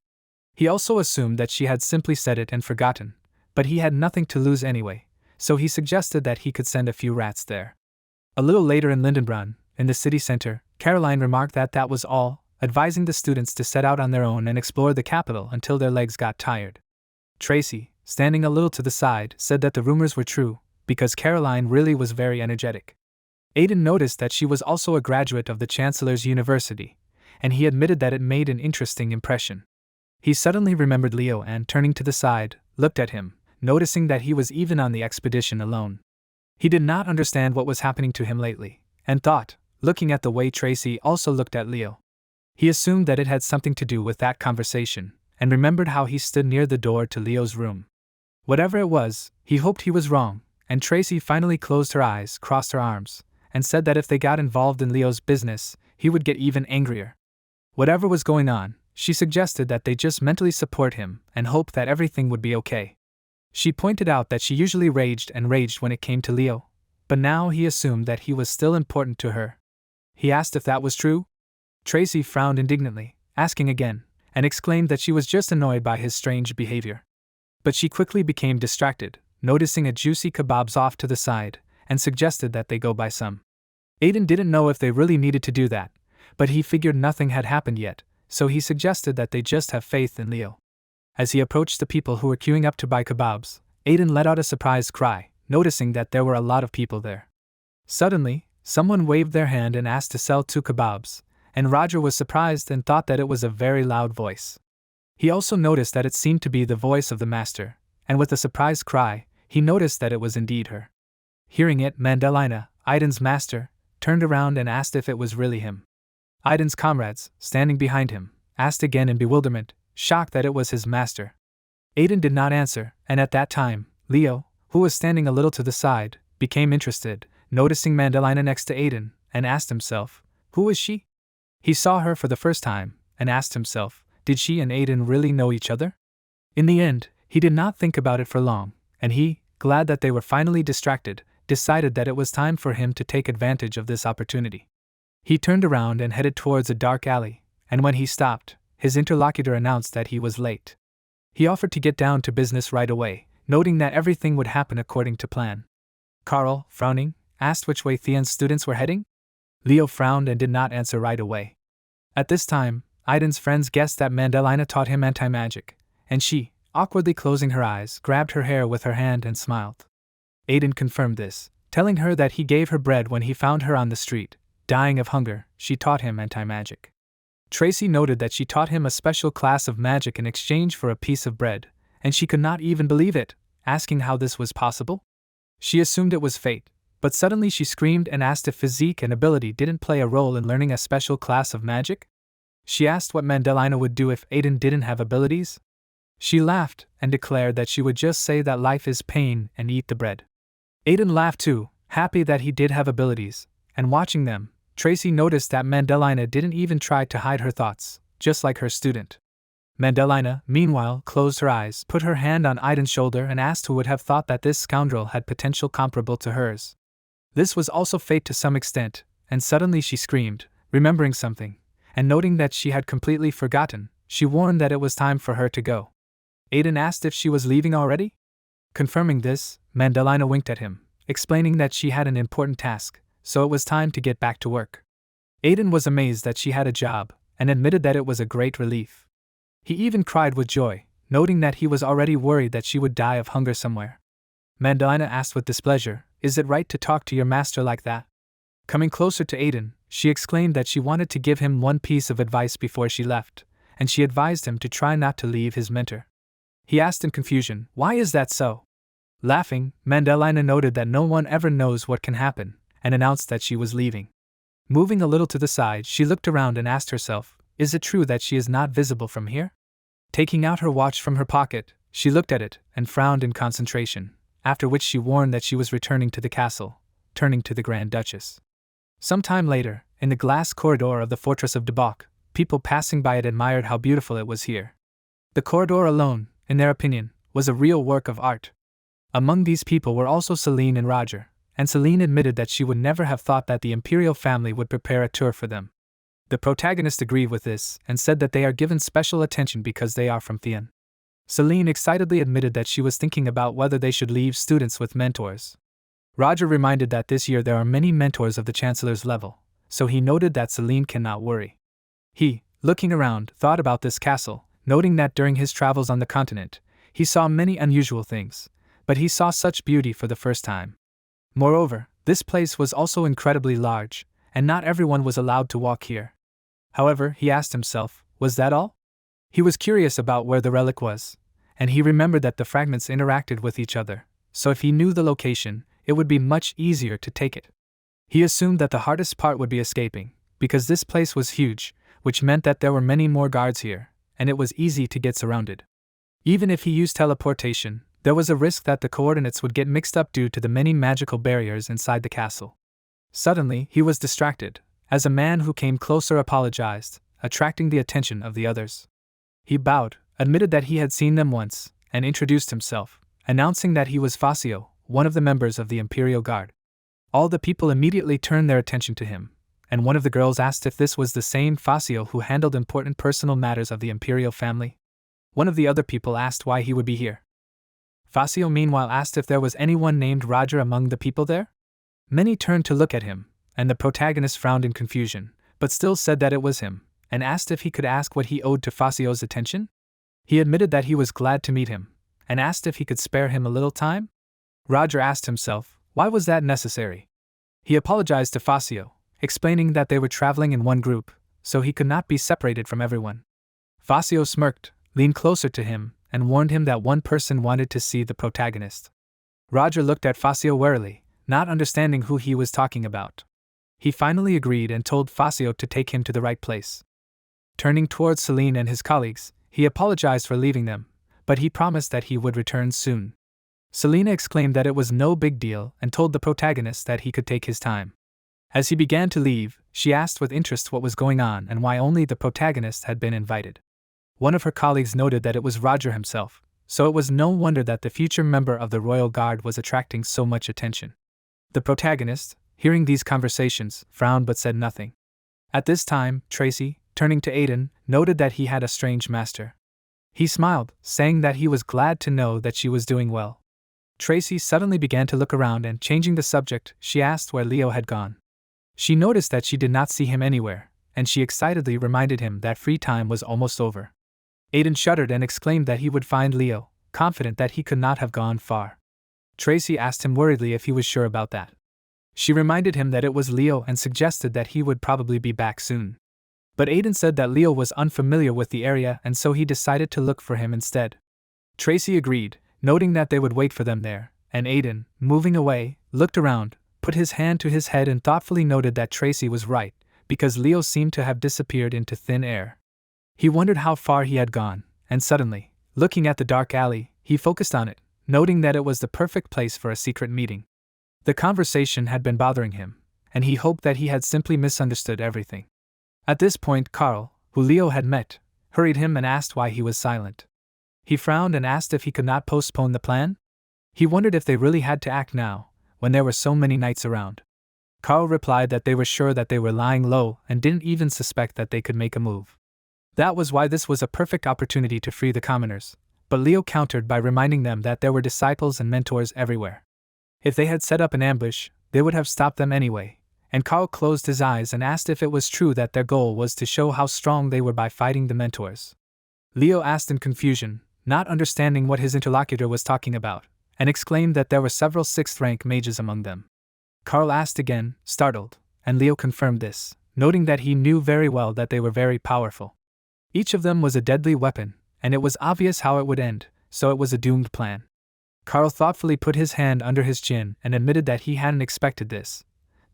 He also assumed that she had simply said it and forgotten, but he had nothing to lose anyway, so he suggested that he could send a few rats there. A little later in Lindenbrunn, in the city center, Caroline remarked that that was all, advising the students to set out on their own and explore the capital until their legs got tired. Tracy, standing a little to the side, said that the rumors were true, because Caroline really was very energetic. Aiden noticed that she was also a graduate of the Chancellor's University, and he admitted that it made an interesting impression. He suddenly remembered Leo and, turning to the side, looked at him, noticing that he was even on the expedition alone. He did not understand what was happening to him lately, and thought, looking at the way Tracy also looked at Leo. He assumed that it had something to do with that conversation, and remembered how he stood near the door to Leo's room. Whatever it was, he hoped he was wrong, and Tracy finally closed her eyes, crossed her arms, and said that if they got involved in Leo's business, he would get even angrier. Whatever was going on, she suggested that they just mentally support him and hope that everything would be okay. She pointed out that she usually raged when it came to Leo, but now he assumed that he was still important to her. He asked if that was true. Tracy frowned indignantly, asking again, and exclaimed that she was just annoyed by his strange behavior. But she quickly became distracted, noticing a juicy kebabs off to the side, and suggested that they go buy some. Aiden didn't know if they really needed to do that, but he figured nothing had happened yet, so he suggested that they just have faith in Leo. As he approached the people who were queuing up to buy kebabs, Aiden let out a surprised cry, noticing that there were a lot of people there. Suddenly, someone waved their hand and asked to sell 2 kebabs, and Roger was surprised and thought that it was a very loud voice. He also noticed that it seemed to be the voice of the master, and with a surprised cry, he noticed that it was indeed her. Hearing it, Mandelina, Aiden's master, turned around and asked if it was really him. Aiden's comrades, standing behind him, asked again in bewilderment, shocked that it was his master. Aiden did not answer, and at that time, Leo, who was standing a little to the side, became interested, noticing Mandelina next to Aiden, and asked himself, who is she? He saw her for the first time, and asked himself, did she and Aiden really know each other? In the end, he did not think about it for long, and he, glad that they were finally distracted, decided that it was time for him to take advantage of this opportunity. He turned around and headed towards a dark alley, and when he stopped, his interlocutor announced that he was late. He offered to get down to business right away, noting that everything would happen according to plan. Carl, frowning, asked which way Theon's students were heading. Leo frowned and did not answer right away. At this time, Aiden's friends guessed that Mandelina taught him anti-magic, and she, awkwardly closing her eyes, grabbed her hair with her hand and smiled. Aiden confirmed this, telling her that he gave her bread when he found her on the street. Dying of hunger, she taught him anti-magic. Tracy noted that she taught him a special class of magic in exchange for a piece of bread, and she could not even believe it, asking how this was possible. She assumed it was fate, but suddenly she screamed and asked if physique and ability didn't play a role in learning a special class of magic. She asked what Mandelina would do if Aiden didn't have abilities. She laughed and declared that she would just say that life is pain and eat the bread. Aiden laughed too, happy that he did have abilities, and watching them, Tracy noticed that Mandelina didn't even try to hide her thoughts, just like her student. Mandelina, meanwhile, closed her eyes, put her hand on Aiden's shoulder and asked who would have thought that this scoundrel had potential comparable to hers. This was also fate to some extent, and suddenly she screamed, remembering something, and noting that she had completely forgotten, she warned that it was time for her to go. Aiden asked if she was leaving already. Confirming this, Mandelina winked at him, explaining that she had an important task, so it was time to get back to work. Aiden was amazed that she had a job, and admitted that it was a great relief. He even cried with joy, noting that he was already worried that she would die of hunger somewhere. Mandelina asked with displeasure, "Is it right to talk to your master like that?" Coming closer to Aiden, she exclaimed that she wanted to give him one piece of advice before she left, and she advised him to try not to leave his mentor. He asked in confusion, "Why is that so?" Laughing, Mandelina noted that no one ever knows what can happen, and announced that she was leaving. Moving a little to the side, she looked around and asked herself, is it true that she is not visible from here? Taking out her watch from her pocket, she looked at it and frowned in concentration, after which she warned that she was returning to the castle, turning to the Grand Duchess. Some time later, in the glass corridor of the Fortress of Debauch, people passing by it admired how beautiful it was here. The corridor alone, in their opinion, was a real work of art. Among these people were also Celine and Roger, and Celine admitted that she would never have thought that the imperial family would prepare a tour for them. The protagonist agreed with this and said that they are given special attention because they are from Thien. Celine excitedly admitted that she was thinking about whether they should leave students with mentors. Roger reminded that this year there are many mentors of the Chancellor's level, so he noted that Celine cannot worry. He, looking around, thought about this castle, noting that during his travels on the continent, he saw many unusual things, but he saw such beauty for the first time. Moreover, this place was also incredibly large, and not everyone was allowed to walk here. However, he asked himself, was that all? He was curious about where the relic was, and he remembered that the fragments interacted with each other, so if he knew the location, it would be much easier to take it. He assumed that the hardest part would be escaping, because this place was huge, which meant that there were many more guards here, and it was easy to get surrounded. Even if he used teleportation, there was a risk that the coordinates would get mixed up due to the many magical barriers inside the castle. Suddenly, he was distracted, as a man who came closer apologized, attracting the attention of the others. He bowed, admitted that he had seen them once, and introduced himself, announcing that he was Facio, one of the members of the Imperial Guard. All the people immediately turned their attention to him, and one of the girls asked if this was the same Facio who handled important personal matters of the Imperial family. One of the other people asked why he would be here. Facio meanwhile asked if there was anyone named Roger among the people there. Many turned to look at him, and the protagonist frowned in confusion, but still said that it was him, and asked if he could ask what he owed to Facio's attention. He admitted that he was glad to meet him, and asked if he could spare him a little time. Roger asked himself, why was that necessary? He apologized to Facio, explaining that they were traveling in one group, so he could not be separated from everyone. Facio smirked, leaned closer to him, and warned him that one person wanted to see the protagonist. Roger looked at Facio warily, not understanding who he was talking about. He finally agreed and told Facio to take him to the right place. Turning towards Celine and his colleagues, he apologized for leaving them, but he promised that he would return soon. Selena exclaimed that it was no big deal and told the protagonist that he could take his time. As he began to leave, she asked with interest what was going on and why only the protagonist had been invited. One of her colleagues noted that it was Roger himself, so it was no wonder that the future member of the Royal Guard was attracting so much attention. The protagonist, hearing these conversations, frowned but said nothing. At this time, Tracy, turning to Aiden, noted that he had a strange master. He smiled, saying that he was glad to know that she was doing well. Tracy suddenly began to look around and, changing the subject, she asked where Leo had gone. She noticed that she did not see him anywhere, and she excitedly reminded him that free time was almost over. Aiden shuddered and exclaimed that he would find Leo, confident that he could not have gone far. Tracy asked him worriedly if he was sure about that. She reminded him that it was Leo and suggested that he would probably be back soon. But Aiden said that Leo was unfamiliar with the area and so he decided to look for him instead. Tracy agreed, noting that they would wait for them there, and Aiden, moving away, looked around, put his hand to his head and thoughtfully noted that Tracy was right, because Leo seemed to have disappeared into thin air. He wondered how far he had gone, and suddenly, looking at the dark alley, he focused on it, noting that it was the perfect place for a secret meeting. The conversation had been bothering him, and he hoped that he had simply misunderstood everything. At this point, Carl, who Leo had met, hurried him and asked why he was silent. He frowned and asked if he could not postpone the plan. He wondered if they really had to act now, when there were so many knights around. Carl replied that they were sure that they were lying low and didn't even suspect that they could make a move. That was why this was a perfect opportunity to free the commoners, but Leo countered by reminding them that there were disciples and mentors everywhere. If they had set up an ambush, they would have stopped them anyway, and Carl closed his eyes and asked if it was true that their goal was to show how strong they were by fighting the mentors. Leo asked in confusion, not understanding what his interlocutor was talking about, and exclaimed that there were several 6th-rank mages among them. Carl asked again, startled, and Leo confirmed this, noting that he knew very well that they were very powerful. Each of them was a deadly weapon, and it was obvious how it would end, so it was a doomed plan. Carl thoughtfully put his hand under his chin and admitted that he hadn't expected this,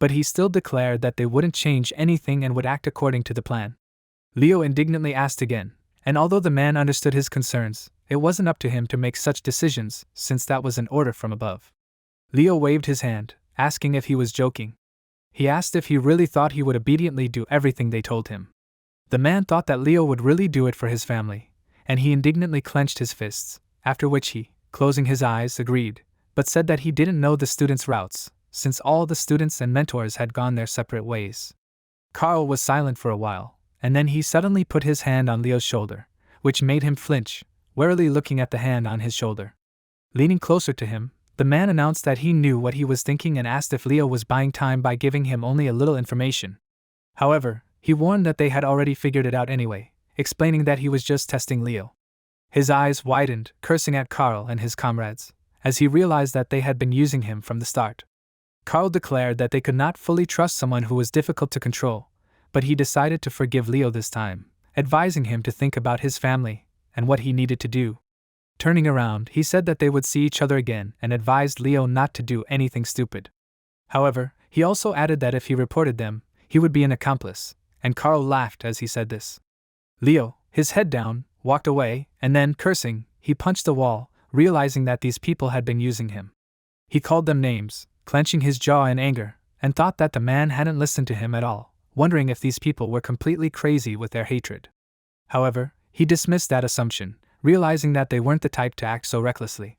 but he still declared that they wouldn't change anything and would act according to the plan. Leo indignantly asked again, and although the man understood his concerns, it wasn't up to him to make such decisions since that was an order from above. Leo waved his hand, asking if he was joking. He asked if he really thought he would obediently do everything they told him. The man thought that Leo would really do it for his family, and he indignantly clenched his fists, after which he, closing his eyes, agreed, but said that he didn't know the students' routes, since all the students and mentors had gone their separate ways. Carl was silent for a while, and then he suddenly put his hand on Leo's shoulder, which made him flinch, warily looking at the hand on his shoulder. Leaning closer to him, the man announced that he knew what he was thinking and asked if Leo was buying time by giving him only a little information. However, he warned that they had already figured it out anyway, explaining that he was just testing Leo. His eyes widened, cursing at Carl and his comrades, as he realized that they had been using him from the start. Carl declared that they could not fully trust someone who was difficult to control, but he decided to forgive Leo this time, advising him to think about his family and what he needed to do. Turning around, he said that they would see each other again and advised Leo not to do anything stupid. However, he also added that if he reported them, he would be an accomplice, and Carl laughed as he said this. Leo, his head down, walked away, and then, cursing, he punched the wall, realizing that these people had been using him. He called them names, clenching his jaw in anger, and thought that the man hadn't listened to him at all, wondering if these people were completely crazy with their hatred. However, he dismissed that assumption, realizing that they weren't the type to act so recklessly.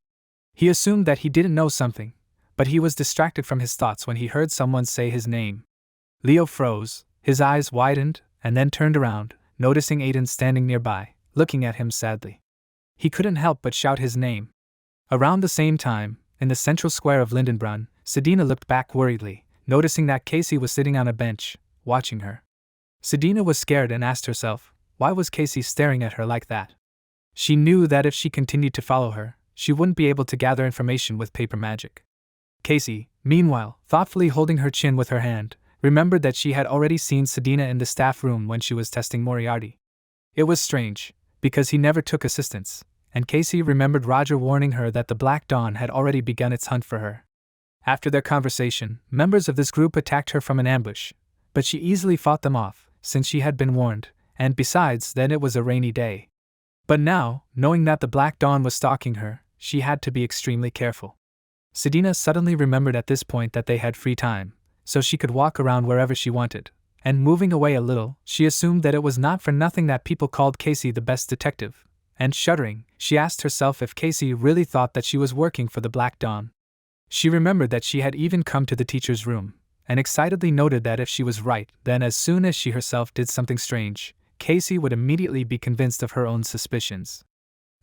He assumed that he didn't know something, but he was distracted from his thoughts when he heard someone say his name. Leo froze, his eyes widened, and then turned around, noticing Aiden standing nearby, looking at him sadly. He couldn't help but shout his name. Around the same time, in the central square of Lindenbrunn, Sedina looked back worriedly, noticing that Casey was sitting on a bench, watching her. Sedina was scared and asked herself, why was Casey staring at her like that? She knew that if she continued to follow her, she wouldn't be able to gather information with paper magic. Casey, meanwhile, thoughtfully holding her chin with her hand, remembered that she had already seen Sedina in the staff room when she was testing Moriarty. It was strange, because he never took assistance, and Casey remembered Roger warning her that the Black Dawn had already begun its hunt for her. After their conversation, members of this group attacked her from an ambush, but she easily fought them off, since she had been warned, and besides, then it was a rainy day. But now, knowing that the Black Dawn was stalking her, she had to be extremely careful. Sedina suddenly remembered at this point that they had free time, so she could walk around wherever she wanted, and moving away a little, she assumed that it was not for nothing that people called Casey the best detective, and shuddering, she asked herself if Casey really thought that she was working for the Black Dawn. She remembered that she had even come to the teacher's room, and excitedly noted that if she was right, then as soon as she herself did something strange, Casey would immediately be convinced of her own suspicions.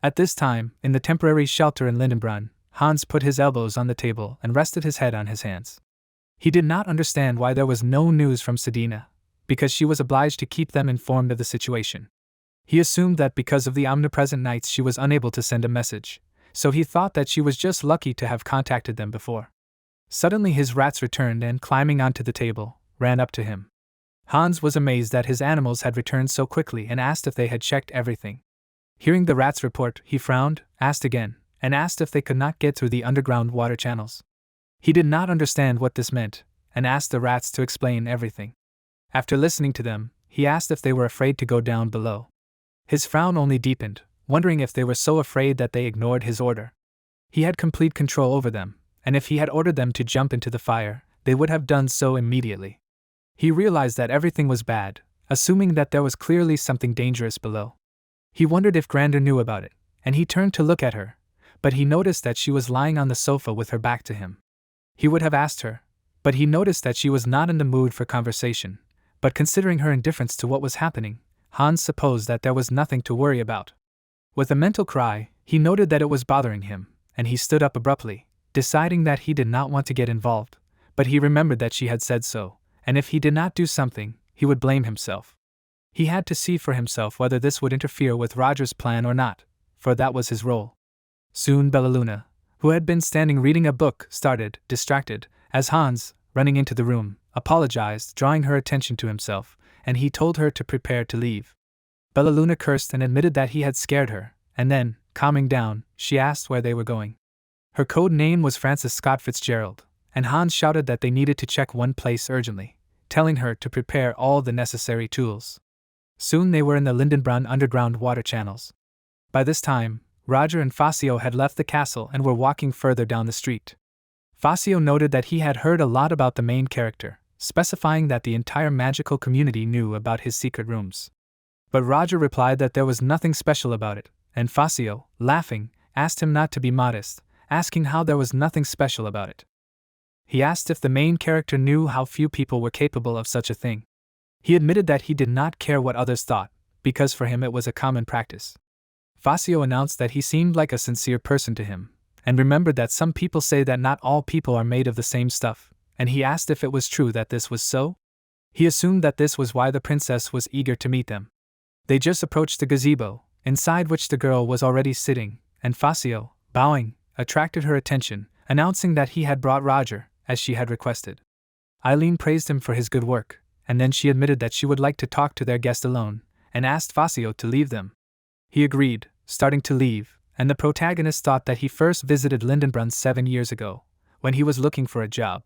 At this time, in the temporary shelter in Lindenbrunn, Hans put his elbows on the table and rested his head on his hands. He did not understand why there was no news from Sedina, because she was obliged to keep them informed of the situation. He assumed that because of the omnipresent nights she was unable to send a message, so he thought that she was just lucky to have contacted them before. Suddenly his rats returned and, climbing onto the table, ran up to him. Hans was amazed that his animals had returned so quickly and asked if they had checked everything. Hearing the rats' report, he frowned, asked again, and asked if they could not get through the underground water channels. He did not understand what this meant, and asked the rats to explain everything. After listening to them, he asked if they were afraid to go down below. His frown only deepened, wondering if they were so afraid that they ignored his order. He had complete control over them, and if he had ordered them to jump into the fire, they would have done so immediately. He realized that everything was bad, assuming that there was clearly something dangerous below. He wondered if Grander knew about it, and he turned to look at her, but he noticed that she was lying on the sofa with her back to him. He would have asked her, but he noticed that she was not in the mood for conversation, but considering her indifference to what was happening, Hans supposed that there was nothing to worry about. With a mental cry, he noted that it was bothering him, and he stood up abruptly, deciding that he did not want to get involved, but he remembered that she had said so, and if he did not do something, he would blame himself. He had to see for himself whether this would interfere with Roger's plan or not, for that was his role. Soon Bellaluna, who had been standing reading a book, started, distracted, as Hans, running into the room, apologized, drawing her attention to himself, and he told her to prepare to leave. Bellaluna cursed and admitted that he had scared her, and then, calming down, she asked where they were going. Her code name was Frances Scott Fitzgerald, and Hans shouted that they needed to check one place urgently, telling her to prepare all the necessary tools. Soon they were in the Lindenbrunn underground water channels. By this time, Roger and Fazio had left the castle and were walking further down the street. Fazio noted that he had heard a lot about the main character, specifying that the entire magical community knew about his secret rooms. But Roger replied that there was nothing special about it, and Fazio, laughing, asked him not to be modest, asking how there was nothing special about it. He asked if the main character knew how few people were capable of such a thing. He admitted that he did not care what others thought, because for him it was a common practice. Fazio announced that he seemed like a sincere person to him, and remembered that some people say that not all people are made of the same stuff, and he asked if it was true that this was so. He assumed that this was why the princess was eager to meet them. They just approached the gazebo, inside which the girl was already sitting, and Fazio, bowing, attracted her attention, announcing that he had brought Roger, as she had requested. Eileen praised him for his good work, and then she admitted that she would like to talk to their guest alone, and asked Fazio to leave them. He agreed, starting to leave, and the protagonist thought that he first visited Lindenbrunn 7 years ago, when he was looking for a job.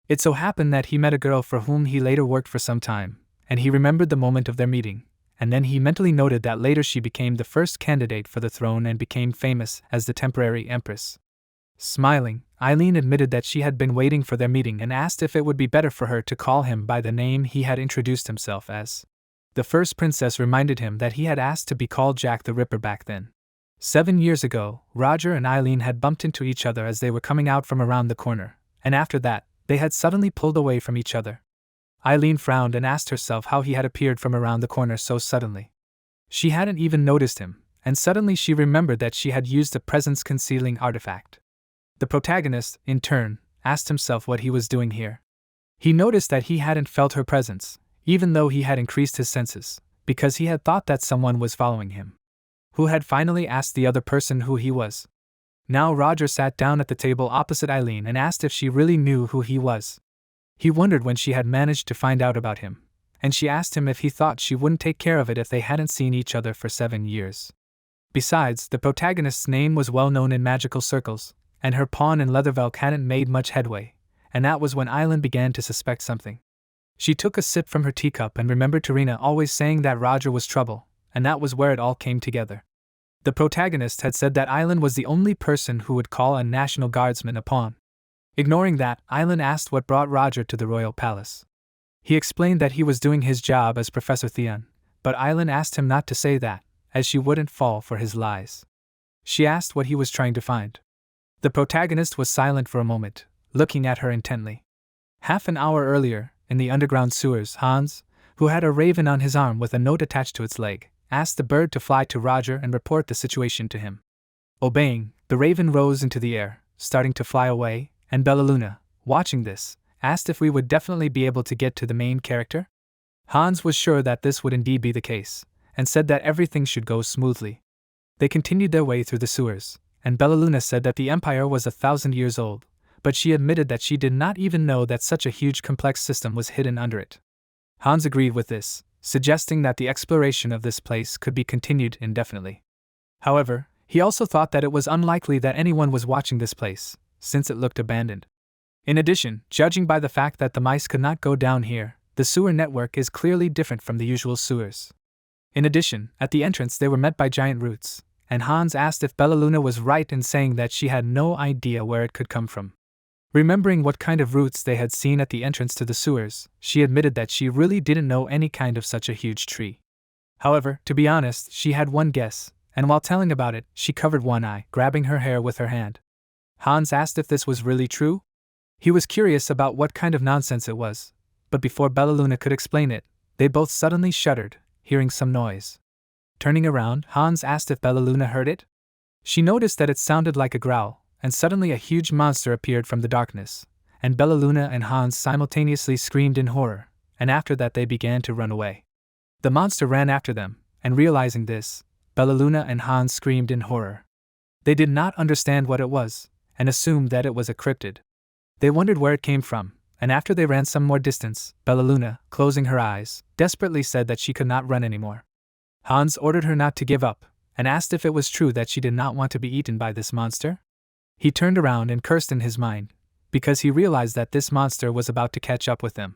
It so happened that he met a girl for whom he later worked for some time, and he remembered the moment of their meeting, and then he mentally noted that later she became the first candidate for the throne and became famous as the temporary empress. Smiling, Eileen admitted that she had been waiting for their meeting and asked if it would be better for her to call him by the name he had introduced himself as. The first princess reminded him that he had asked to be called Jack the Ripper back then. 7 years ago, Roger and Eileen had bumped into each other as they were coming out from around the corner, and after that, they had suddenly pulled away from each other. Eileen frowned and asked herself how he had appeared from around the corner so suddenly. She hadn't even noticed him, and suddenly she remembered that she had used a presence-concealing artifact. The protagonist, in turn, asked himself what he was doing here. He noticed that he hadn't felt her presence, even though he had increased his senses, because he had thought that someone was following him. Who had finally asked the other person who he was. Now Roger sat down at the table opposite Eileen and asked if she really knew who he was. He wondered when she had managed to find out about him, and she asked him if he thought she wouldn't take care of it if they hadn't seen each other for 7 years. Besides, the protagonist's name was well known in magical circles, and her pawn in Leathervelk hadn't made much headway, and that was when Eileen began to suspect something. She took a sip from her teacup and remembered Tarina always saying that Roger was trouble, and that was where it all came together. The protagonist had said that Eileen was the only person who would call a National Guardsman a pawn. Ignoring that, Eileen asked what brought Roger to the royal palace. He explained that he was doing his job as Professor Theon, but Eileen asked him not to say that, as she wouldn't fall for his lies. She asked what he was trying to find. The protagonist was silent for a moment, looking at her intently. Half an hour earlier, in the underground sewers, Hans, who had a raven on his arm with a note attached to its leg, asked the bird to fly to Roger and report the situation to him. Obeying, the raven rose into the air, starting to fly away, and Bellaluna, watching this, asked if we would definitely be able to get to the main character. Hans was sure that this would indeed be the case, and said that everything should go smoothly. They continued their way through the sewers, and Bellaluna said that the empire was 1,000 years old, but she admitted that she did not even know that such a huge complex system was hidden under it. Hans agreed with this, suggesting that the exploration of this place could be continued indefinitely. However, he also thought that it was unlikely that anyone was watching this place, since it looked abandoned. In addition, judging by the fact that the mice could not go down here, the sewer network is clearly different from the usual sewers. In addition, at the entrance they were met by giant roots, and Hans asked if Bellaluna was right in saying that she had no idea where it could come from. Remembering what kind of roots they had seen at the entrance to the sewers, she admitted that she really didn't know any kind of such a huge tree. However, to be honest, she had one guess, and while telling about it, she covered one eye, grabbing her hair with her hand. Hans asked if this was really true. He was curious about what kind of nonsense it was, but before Bellaluna could explain it, they both suddenly shuddered, hearing some noise. Turning around, Hans asked if Bellaluna heard it. She noticed that it sounded like a growl, and suddenly a huge monster appeared from the darkness, and Bellaluna and Hans simultaneously screamed in horror, and after that they began to run away. The monster ran after them, and realizing this, Bellaluna and Hans screamed in horror. They did not understand what it was, and assumed that it was a cryptid. They wondered where it came from, and after they ran some more distance, Bellaluna, closing her eyes, desperately said that she could not run anymore. Hans ordered her not to give up, and asked if it was true that she did not want to be eaten by this monster. He turned around and cursed in his mind, because he realized that this monster was about to catch up with him.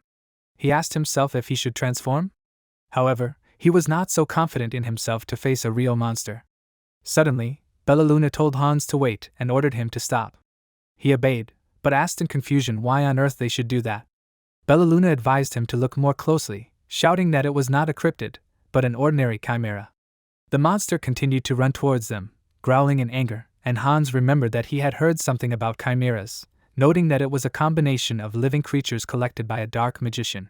He asked himself if he should transform. However, he was not so confident in himself to face a real monster. Suddenly, Bellaluna told Hans to wait and ordered him to stop. He obeyed, but asked in confusion why on earth they should do that. Bellaluna advised him to look more closely, shouting that it was not a cryptid, but an ordinary chimera. The monster continued to run towards them, growling in anger, and Hans remembered that he had heard something about chimeras, noting that it was a combination of living creatures collected by a dark magician.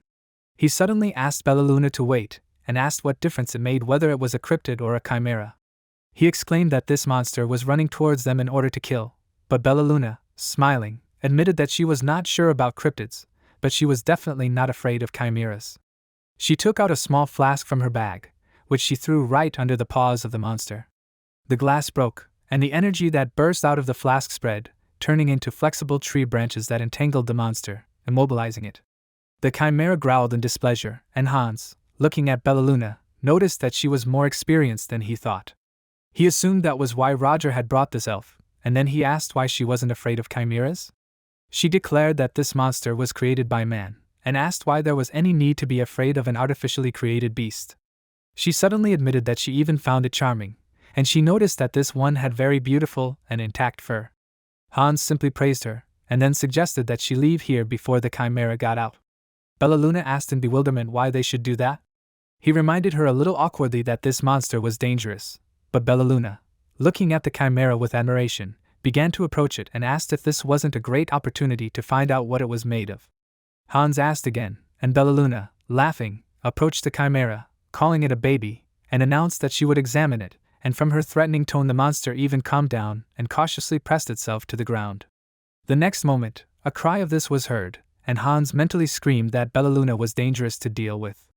He suddenly asked Bellaluna to wait, and asked what difference it made whether it was a cryptid or a chimera. He exclaimed that this monster was running towards them in order to kill, but Bellaluna, smiling, admitted that she was not sure about cryptids, but she was definitely not afraid of chimeras. She took out a small flask from her bag, which she threw right under the paws of the monster. The glass broke, and the energy that burst out of the flask spread, turning into flexible tree branches that entangled the monster, immobilizing it. The chimera growled in displeasure, and Hans, looking at Bellaluna, noticed that she was more experienced than he thought. He assumed that was why Roger had brought this elf, and then he asked why she wasn't afraid of chimeras. She declared that this monster was created by man, and asked why there was any need to be afraid of an artificially created beast. She suddenly admitted that she even found it charming, and she noticed that this one had very beautiful and intact fur. Hans simply praised her, and then suggested that she leave here before the chimera got out. Bellaluna asked in bewilderment why they should do that. He reminded her a little awkwardly that this monster was dangerous, but Bellaluna, looking at the chimera with admiration, began to approach it and asked if this wasn't a great opportunity to find out what it was made of. Hans asked again, and Bellaluna, laughing, approached the chimera, calling it a baby, and announced that she would examine it, and from her threatening tone the monster even calmed down and cautiously pressed itself to the ground. The next moment, a cry of this was heard, and Hans mentally screamed that Bellaluna was dangerous to deal with.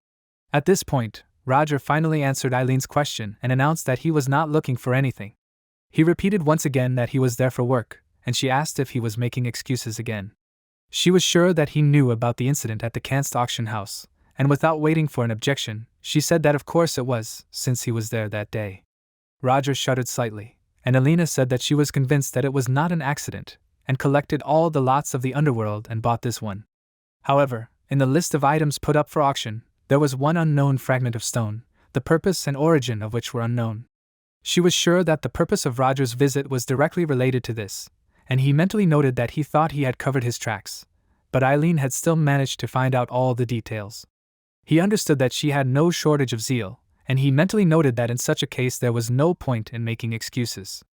At this point, Roger finally answered Eileen's question and announced that he was not looking for anything. He repeated once again that he was there for work, and she asked if he was making excuses again. She was sure that he knew about the incident at the Kanst auction house, and without waiting for an objection, she said that of course it was, since he was there that day. Roger shuddered slightly, and Alina said that she was convinced that it was not an accident, and collected all the lots of the underworld and bought this one. However, in the list of items put up for auction, there was one unknown fragment of stone, the purpose and origin of which were unknown. She was sure that the purpose of Roger's visit was directly related to this, and he mentally noted that he thought he had covered his tracks, but Eileen had still managed to find out all the details. He understood that she had no shortage of zeal, and he mentally noted that in such a case there was no point in making excuses.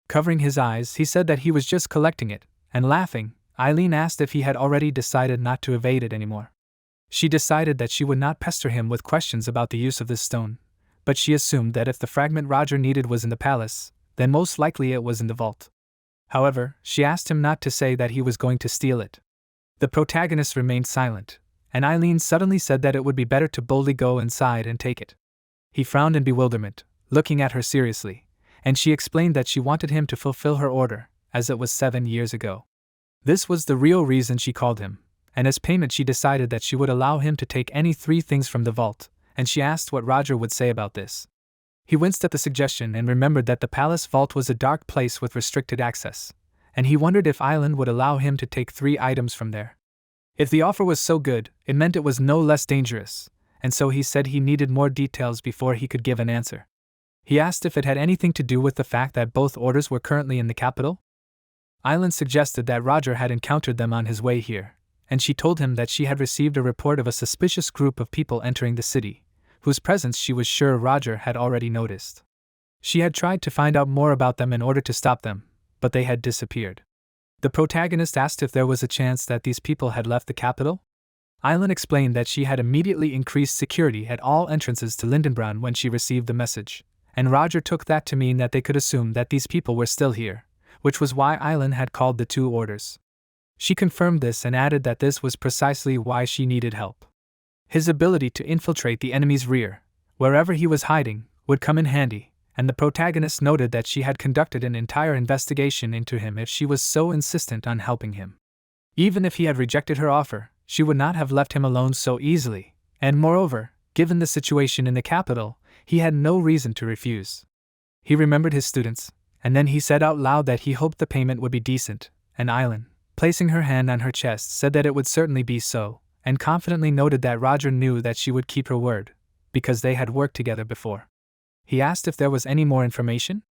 Covering his eyes, he said that he was just collecting it, and laughing, Eileen asked if he had already decided not to evade it anymore. She decided that she would not pester him with questions about the use of this stone, but she assumed that if the fragment Roger needed was in the palace, then most likely it was in the vault. However, she asked him not to say that he was going to steal it. The protagonist remained silent, and Eileen suddenly said that it would be better to boldly go inside and take it. He frowned in bewilderment, looking at her seriously, and she explained that she wanted him to fulfill her order, as it was 7 years ago. This was the real reason she called him, and as payment she decided that she would allow him to take any 3 things from the vault, and she asked what Roger would say about this. He winced at the suggestion and remembered that the palace vault was a dark place with restricted access, and he wondered if Eileen would allow him to take 3 items from there. If the offer was so good, it meant it was no less dangerous, and so he said he needed more details before he could give an answer. He asked if it had anything to do with the fact that both orders were currently in the capital. Eileen suggested that Roger had encountered them on his way here, and she told him that she had received a report of a suspicious group of people entering the city, whose presence she was sure Roger had already noticed. She had tried to find out more about them in order to stop them, but they had disappeared. The protagonist asked if there was a chance that these people had left the capital. Eileen explained that she had immediately increased security at all entrances to Lindenbrunn when she received the message, and Roger took that to mean that they could assume that these people were still here, which was why Eileen had called the 2 orders. She confirmed this and added that this was precisely why she needed help. His ability to infiltrate the enemy's rear, wherever he was hiding, would come in handy, and the protagonist noted that she had conducted an entire investigation into him if she was so insistent on helping him. Even if he had rejected her offer, she would not have left him alone so easily, and moreover, given the situation in the capital, he had no reason to refuse. He remembered his students, and then he said out loud that he hoped the payment would be decent, and Eileen, placing her hand on her chest, said that it would certainly be so, and confidently noted that Roger knew that she would keep her word, because they had worked together before. He asked if there was any more information.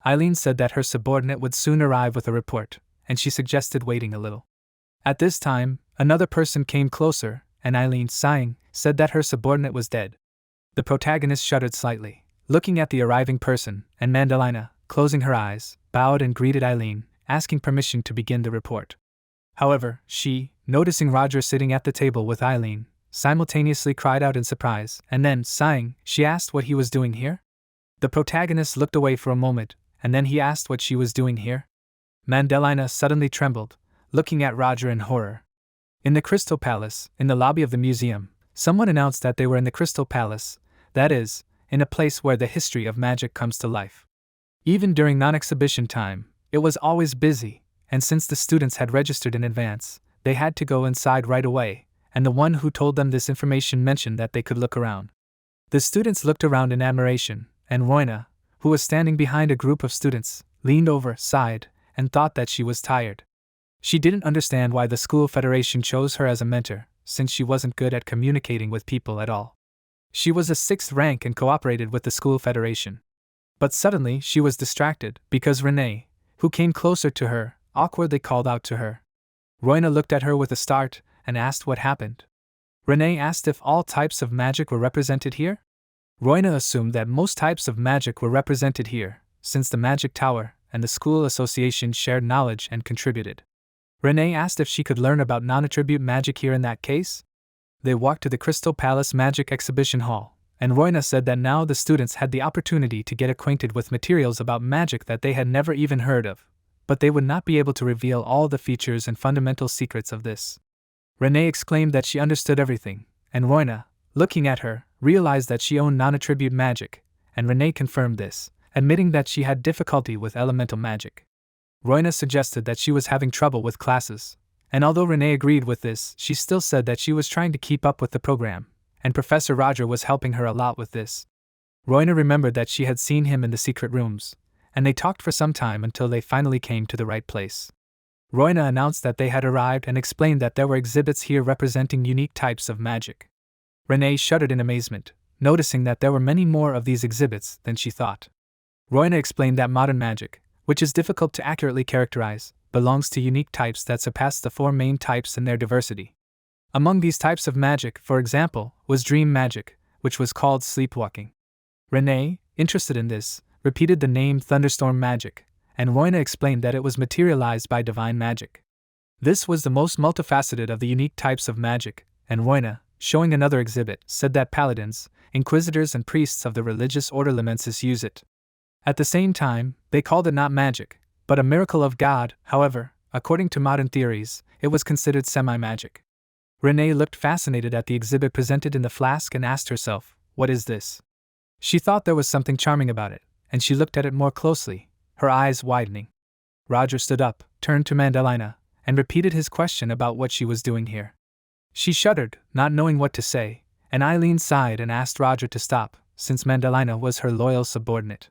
Eileen said that her subordinate would soon arrive with a report, and she suggested waiting a little. At this time, another person came closer, and Eileen, sighing, said that her subordinate was dead. The protagonist shuddered slightly, looking at the arriving person, and Mandalina, closing her eyes, bowed and greeted Eileen, asking permission to begin the report. However, she, noticing Roger sitting at the table with Eileen, simultaneously cried out in surprise, and then, sighing, she asked what he was doing here. The protagonist looked away for a moment, and then he asked what she was doing here. Mandalina suddenly trembled, looking at Roger in horror. In the Crystal Palace, in the lobby of the museum, someone announced that they were in the Crystal Palace, that is, in a place where the history of magic comes to life. Even during non-exhibition time, it was always busy, and since the students had registered in advance, they had to go inside right away, and the one who told them this information mentioned that they could look around. The students looked around in admiration, and Roina, who was standing behind a group of students, leaned over, sighed, and thought that she was tired. She didn't understand why the school federation chose her as a mentor, since she wasn't good at communicating with people at all. She was a 6th rank and cooperated with the school federation. But suddenly she was distracted because Renee, who came closer to her, awkwardly called out to her. Roina looked at her with a start and asked what happened. Renee asked if all types of magic were represented here. Roina assumed that most types of magic were represented here, since the Magic Tower and the school association shared knowledge and contributed. Renee asked if she could learn about non-attribute magic here in that case. They walked to the Crystal Palace Magic Exhibition Hall, and Roina said that now the students had the opportunity to get acquainted with materials about magic that they had never even heard of, but they would not be able to reveal all the features and fundamental secrets of this. Renee exclaimed that she understood everything, and Roina, looking at her, realized that she owned non-attribute magic, and Renee confirmed this, admitting that she had difficulty with elemental magic. Roina suggested that she was having trouble with classes, and although Renee agreed with this, she still said that she was trying to keep up with the program, and Professor Roger was helping her a lot with this. Roina remembered that she had seen him in the secret rooms, and they talked for some time until they finally came to the right place. Roina announced that they had arrived and explained that there were exhibits here representing unique types of magic. Renee shuddered in amazement, noticing that there were many more of these exhibits than she thought. Roina explained that modern magic, which is difficult to accurately characterize, belongs to unique types that surpass the 4 main types in their diversity. Among these types of magic, for example, was dream magic, which was called sleepwalking. Renee, interested in this, repeated the name thunderstorm magic, and Roina explained that it was materialized by divine magic. This was the most multifaceted of the unique types of magic, and Roina, showing another exhibit, said that paladins, inquisitors and priests of the religious order Limensis use it. At the same time, they called it not magic, but a miracle of God. However, according to modern theories, it was considered semi-magic. Renee looked fascinated at the exhibit presented in the flask and asked herself, "What is this?" She thought there was something charming about it, and she looked at it more closely, her eyes widening. Roger stood up, turned to Mandalina, and repeated his question about what she was doing here. She shuddered, not knowing what to say, and Eileen sighed and asked Roger to stop, since Mandalina was her loyal subordinate.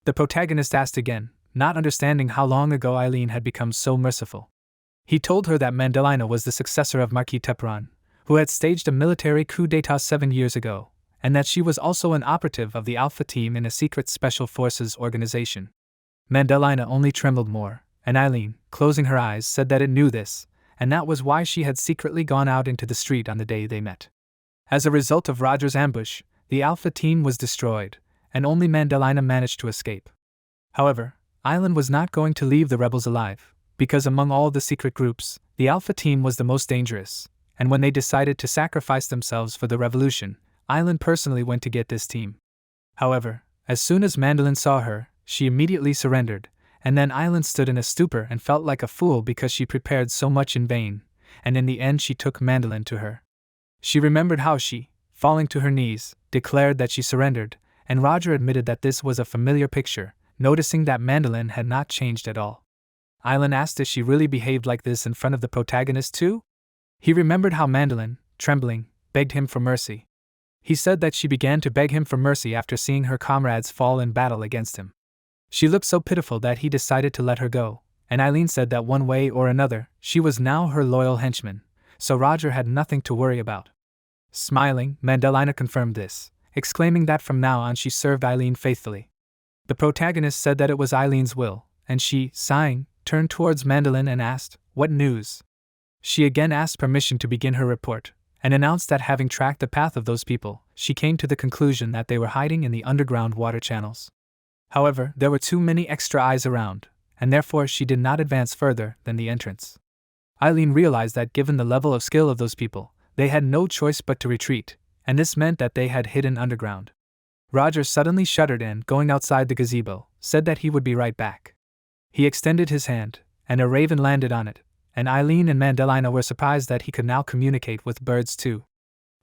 The protagonist asked again, not understanding how long ago Eileen had become so merciful. He told her that Mandalina was the successor of Marquis Tepran, who had staged a military coup d'état 7 years ago, and that she was also an operative of the Alpha Team in a secret special forces organization. Mandalina only trembled more, and Eileen, closing her eyes, said that it knew this, and that was why she had secretly gone out into the street on the day they met. As a result of Roger's ambush, the Alpha Team was destroyed, and only Mandalina managed to escape. However, Eileen was not going to leave the rebels alive, because among all the secret groups, the Alpha Team was the most dangerous, and when they decided to sacrifice themselves for the revolution, Eileen personally went to get this team. However, as soon as Mandalin saw her, she immediately surrendered, and then Eileen stood in a stupor and felt like a fool because she prepared so much in vain, and in the end she took Mandalin to her. She remembered how she, falling to her knees, declared that she surrendered, and Roger admitted that this was a familiar picture, noticing that Mandalin had not changed at all. Eileen asked if she really behaved like this in front of the protagonist too? He remembered how Mandalin, trembling, begged him for mercy. He said that she began to beg him for mercy after seeing her comrades fall in battle against him. She looked so pitiful that he decided to let her go, and Eileen said that one way or another, she was now her loyal henchman, so Roger had nothing to worry about. Smiling, Madalina confirmed this, exclaiming that from now on she served Eileen faithfully. The protagonist said that it was Eileen's will, and she, sighing, turned towards Mandolin and asked, "What news?" She again asked permission to begin her report, and announced that having tracked the path of those people, she came to the conclusion that they were hiding in the underground water channels. However, there were too many extra eyes around, and therefore she did not advance further than the entrance. Eileen realized that given the level of skill of those people, they had no choice but to retreat, and this meant that they had hidden underground. Roger suddenly shuddered and, going outside the gazebo, said that he would be right back. He extended his hand, and a raven landed on it, and Eileen and Madalina were surprised that he could now communicate with birds too.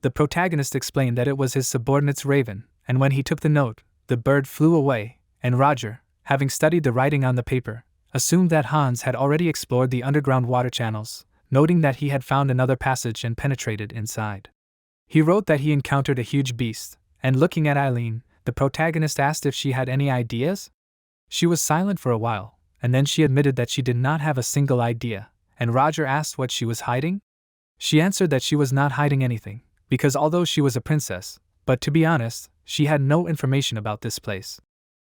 The protagonist explained that it was his subordinate's raven, and when he took the note, the bird flew away, and Roger, having studied the writing on the paper, assumed that Hans had already explored the underground water channels, noting that he had found another passage and penetrated inside. He wrote that he encountered a huge beast, and looking at Eileen, the protagonist asked if she had any ideas. She was silent for a while, and then she admitted that she did not have a single idea, and Roger asked what she was hiding. She answered that she was not hiding anything, because although she was a princess, but to be honest, she had no information about this place.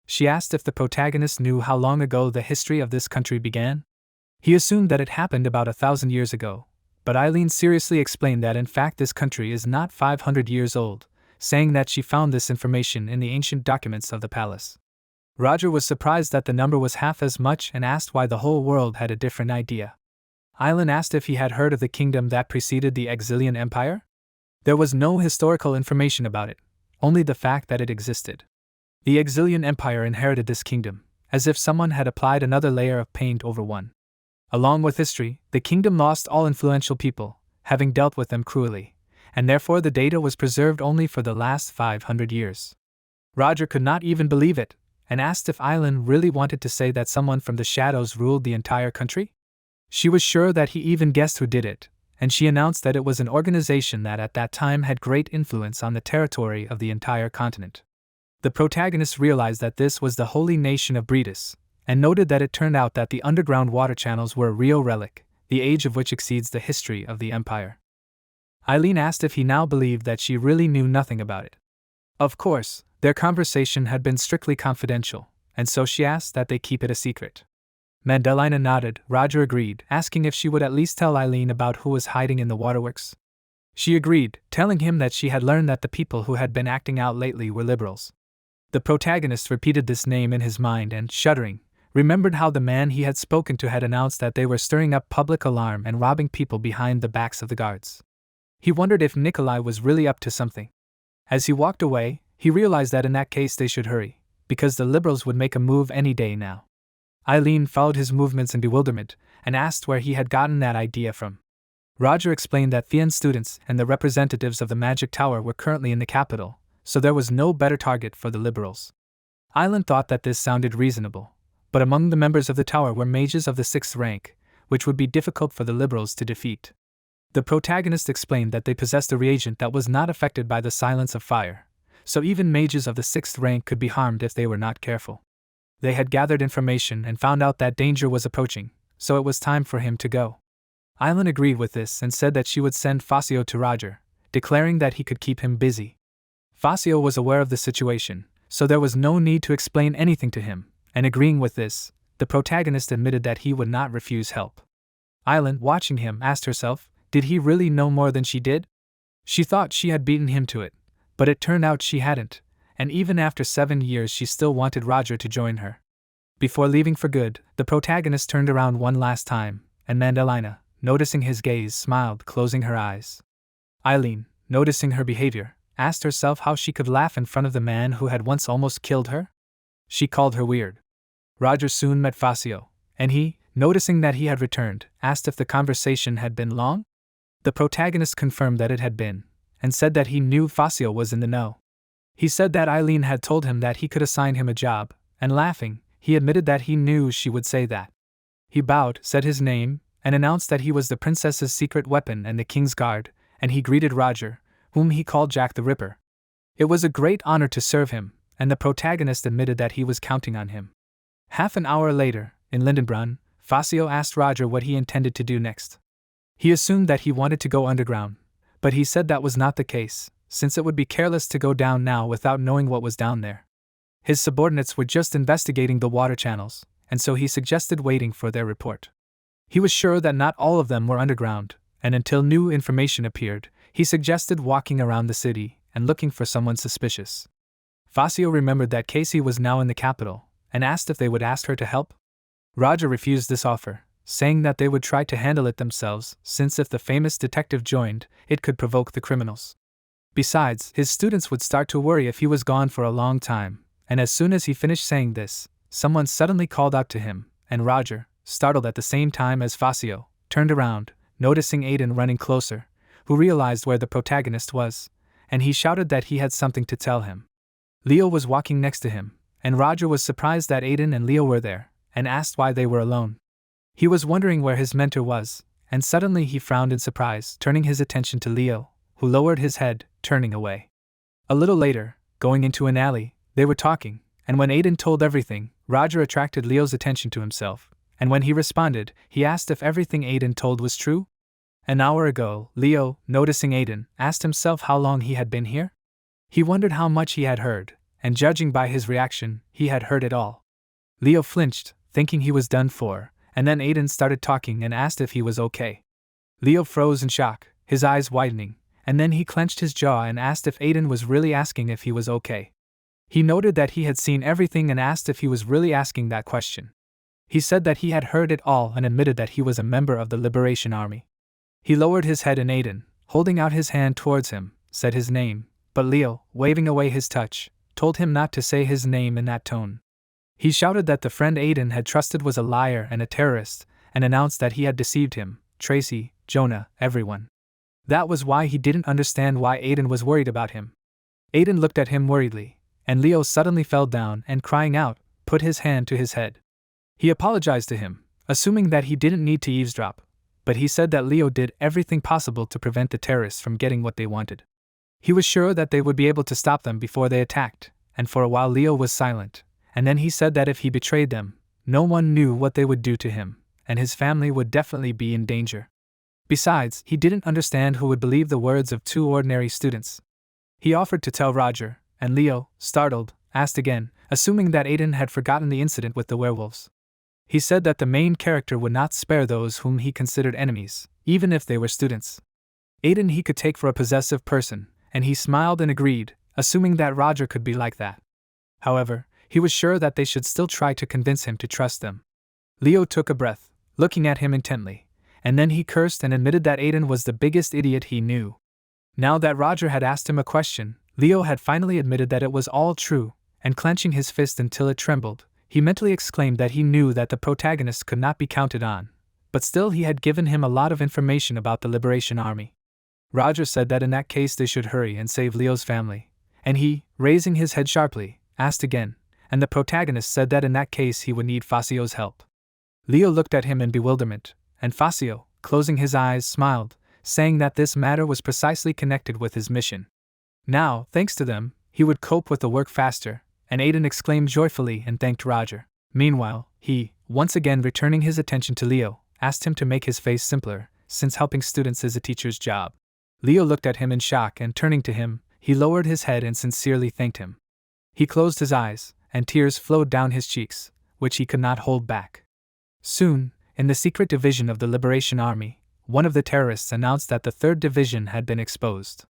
She asked if the protagonist knew how long ago the history of this country began. He assumed that it happened about 1,000 years ago, but Eileen seriously explained that in fact this country is not 500 years old, saying that she found this information in the ancient documents of the palace. Roger was surprised that the number was half as much and asked why the whole world had a different idea. Eileen asked if he had heard of the kingdom that preceded the Exilian Empire. There was no historical information about it, only the fact that it existed. The Exilian Empire inherited this kingdom, as if someone had applied another layer of paint over one. Along with history, the kingdom lost all influential people, having dealt with them cruelly, and therefore the data was preserved only for the last 500 years. Roger could not even believe it, and asked if Eileen really wanted to say that someone from the shadows ruled the entire country. She was sure that he even guessed who did it, and she announced that it was an organization that at that time had great influence on the territory of the entire continent. The protagonist realized that this was the holy nation of Bredis, and noted that it turned out that the underground water channels were a real relic, the age of which exceeds the history of the empire. Eileen asked if he now believed that she really knew nothing about it. Of course, their conversation had been strictly confidential, and so she asked that they keep it a secret. Madalina nodded. Roger agreed, asking if she would at least tell Eileen about who was hiding in the waterworks. She agreed, telling him that she had learned that the people who had been acting out lately were liberals. The protagonist repeated this name in his mind and, shuddering, remembered how the man he had spoken to had announced that they were stirring up public alarm and robbing people behind the backs of the guards. He wondered if Nikolai was really up to something. As he walked away, he realized that in that case they should hurry, because the liberals would make a move any day now. Eileen followed his movements in bewilderment, and asked where he had gotten that idea from. Roger explained that Thean students and the representatives of the Magic Tower were currently in the capital, so there was no better target for the liberals. Eileen thought that this sounded reasonable, but among the members of the tower were mages of the 6th rank, which would be difficult for the liberals to defeat. The protagonist explained that they possessed a reagent that was not affected by the silence of fire, so even mages of the 6th rank could be harmed if they were not careful. They had gathered information and found out that danger was approaching, so it was time for him to go. Eileen agreed with this and said that she would send Fazio to Roger, declaring that he could keep him busy. Fazio was aware of the situation, so there was no need to explain anything to him, and agreeing with this, the protagonist admitted that he would not refuse help. Eileen, watching him, asked herself, did he really know more than she did? She thought she had beaten him to it, but it turned out she hadn't, and even after 7 years she still wanted Roger to join her. Before leaving for good, the protagonist turned around one last time, and Madalina, noticing his gaze, smiled, closing her eyes. Eileen, noticing her behavior, asked herself how she could laugh in front of the man who had once almost killed her. She called her weird. Roger soon met Fazio, and he, noticing that he had returned, asked if the conversation had been long. The protagonist confirmed that it had been, and said that he knew Fazio was in the know. He said that Eileen had told him that he could assign him a job, and laughing, he admitted that he knew she would say that. He bowed, said his name, and announced that he was the princess's secret weapon and the king's guard, and he greeted Roger, whom he called Jack the Ripper. It was a great honor to serve him, and the protagonist admitted that he was counting on him. Half an hour later, in Lindenbrunn, Fazio asked Roger what he intended to do next. He assumed that he wanted to go underground, but he said that was not the case, since it would be careless to go down now without knowing what was down there. His subordinates were just investigating the water channels, and so he suggested waiting for their report. He was sure that not all of them were underground, and until new information appeared, he suggested walking around the city and looking for someone suspicious. Fazio remembered that Casey was now in the capital, and asked if they would ask her to help. Roger refused this offer, saying that they would try to handle it themselves, since if the famous detective joined, it could provoke the criminals. Besides, his students would start to worry if he was gone for a long time, and as soon as he finished saying this, someone suddenly called out to him, and Roger, startled at the same time as Fazio, turned around, noticing Aiden running closer, who realized where the protagonist was, and he shouted that he had something to tell him. Leo was walking next to him, and Roger was surprised that Aiden and Leo were there, and asked why they were alone. He was wondering where his mentor was, and suddenly he frowned in surprise, turning his attention to Leo, who lowered his head, turning away. A little later, going into an alley, they were talking, and when Aiden told everything, Roger attracted Leo's attention to himself, and when he responded, he asked if everything Aiden told was true. An hour ago, Leo, noticing Aiden, asked himself how long he had been here. He wondered how much he had heard, and judging by his reaction, he had heard it all. Leo flinched, thinking he was done for, and then Aiden started talking and asked if he was okay. Leo froze in shock, his eyes widening, and then he clenched his jaw and asked if Aiden was really asking if he was okay. He noted that he had seen everything and asked if he was really asking that question. He said that he had heard it all and admitted that he was a member of the Liberation Army. He lowered his head and Aiden, holding out his hand towards him, said his name, but Leo, waving away his touch, told him not to say his name in that tone. He shouted that the friend Aiden had trusted was a liar and a terrorist, and announced that he had deceived him, Tracy, Jonah, everyone. That was why he didn't understand why Aiden was worried about him. Aiden looked at him worriedly, and Leo suddenly fell down and, crying out, put his hand to his head. He apologized to him, assuming that he didn't need to eavesdrop, but he said that Leo did everything possible to prevent the terrorists from getting what they wanted. He was sure that they would be able to stop them before they attacked, and for a while Leo was silent, and then he said that if he betrayed them, no one knew what they would do to him, and his family would definitely be in danger. Besides, he didn't understand who would believe the words of two ordinary students. He offered to tell Roger, and Leo, startled, asked again, assuming that Aiden had forgotten the incident with the werewolves. He said that the main character would not spare those whom he considered enemies, even if they were students. Aiden he could take for a possessive person, and he smiled and agreed, assuming that Roger could be like that. However, he was sure that they should still try to convince him to trust them. Leo took a breath, looking at him intently, and then he cursed and admitted that Aiden was the biggest idiot he knew. Now that Roger had asked him a question, Leo had finally admitted that it was all true, and clenching his fist until it trembled, he mentally exclaimed that he knew that the protagonist could not be counted on, but still he had given him a lot of information about the Liberation Army. Roger said that in that case they should hurry and save Leo's family, and he, raising his head sharply, asked again, and the protagonist said that in that case he would need Fazio's help. Leo looked at him in bewilderment, and Fazio, closing his eyes, smiled, saying that this matter was precisely connected with his mission. Now, thanks to them, he would cope with the work faster, and Aiden exclaimed joyfully and thanked Roger. Meanwhile, he, once again returning his attention to Leo, asked him to make his face simpler, since helping students is a teacher's job. Leo looked at him in shock and turning to him, he lowered his head and sincerely thanked him. He closed his eyes, and tears flowed down his cheeks, which he could not hold back. Soon, in the secret division of the Liberation Army, one of the terrorists announced that the 3rd Division had been exposed.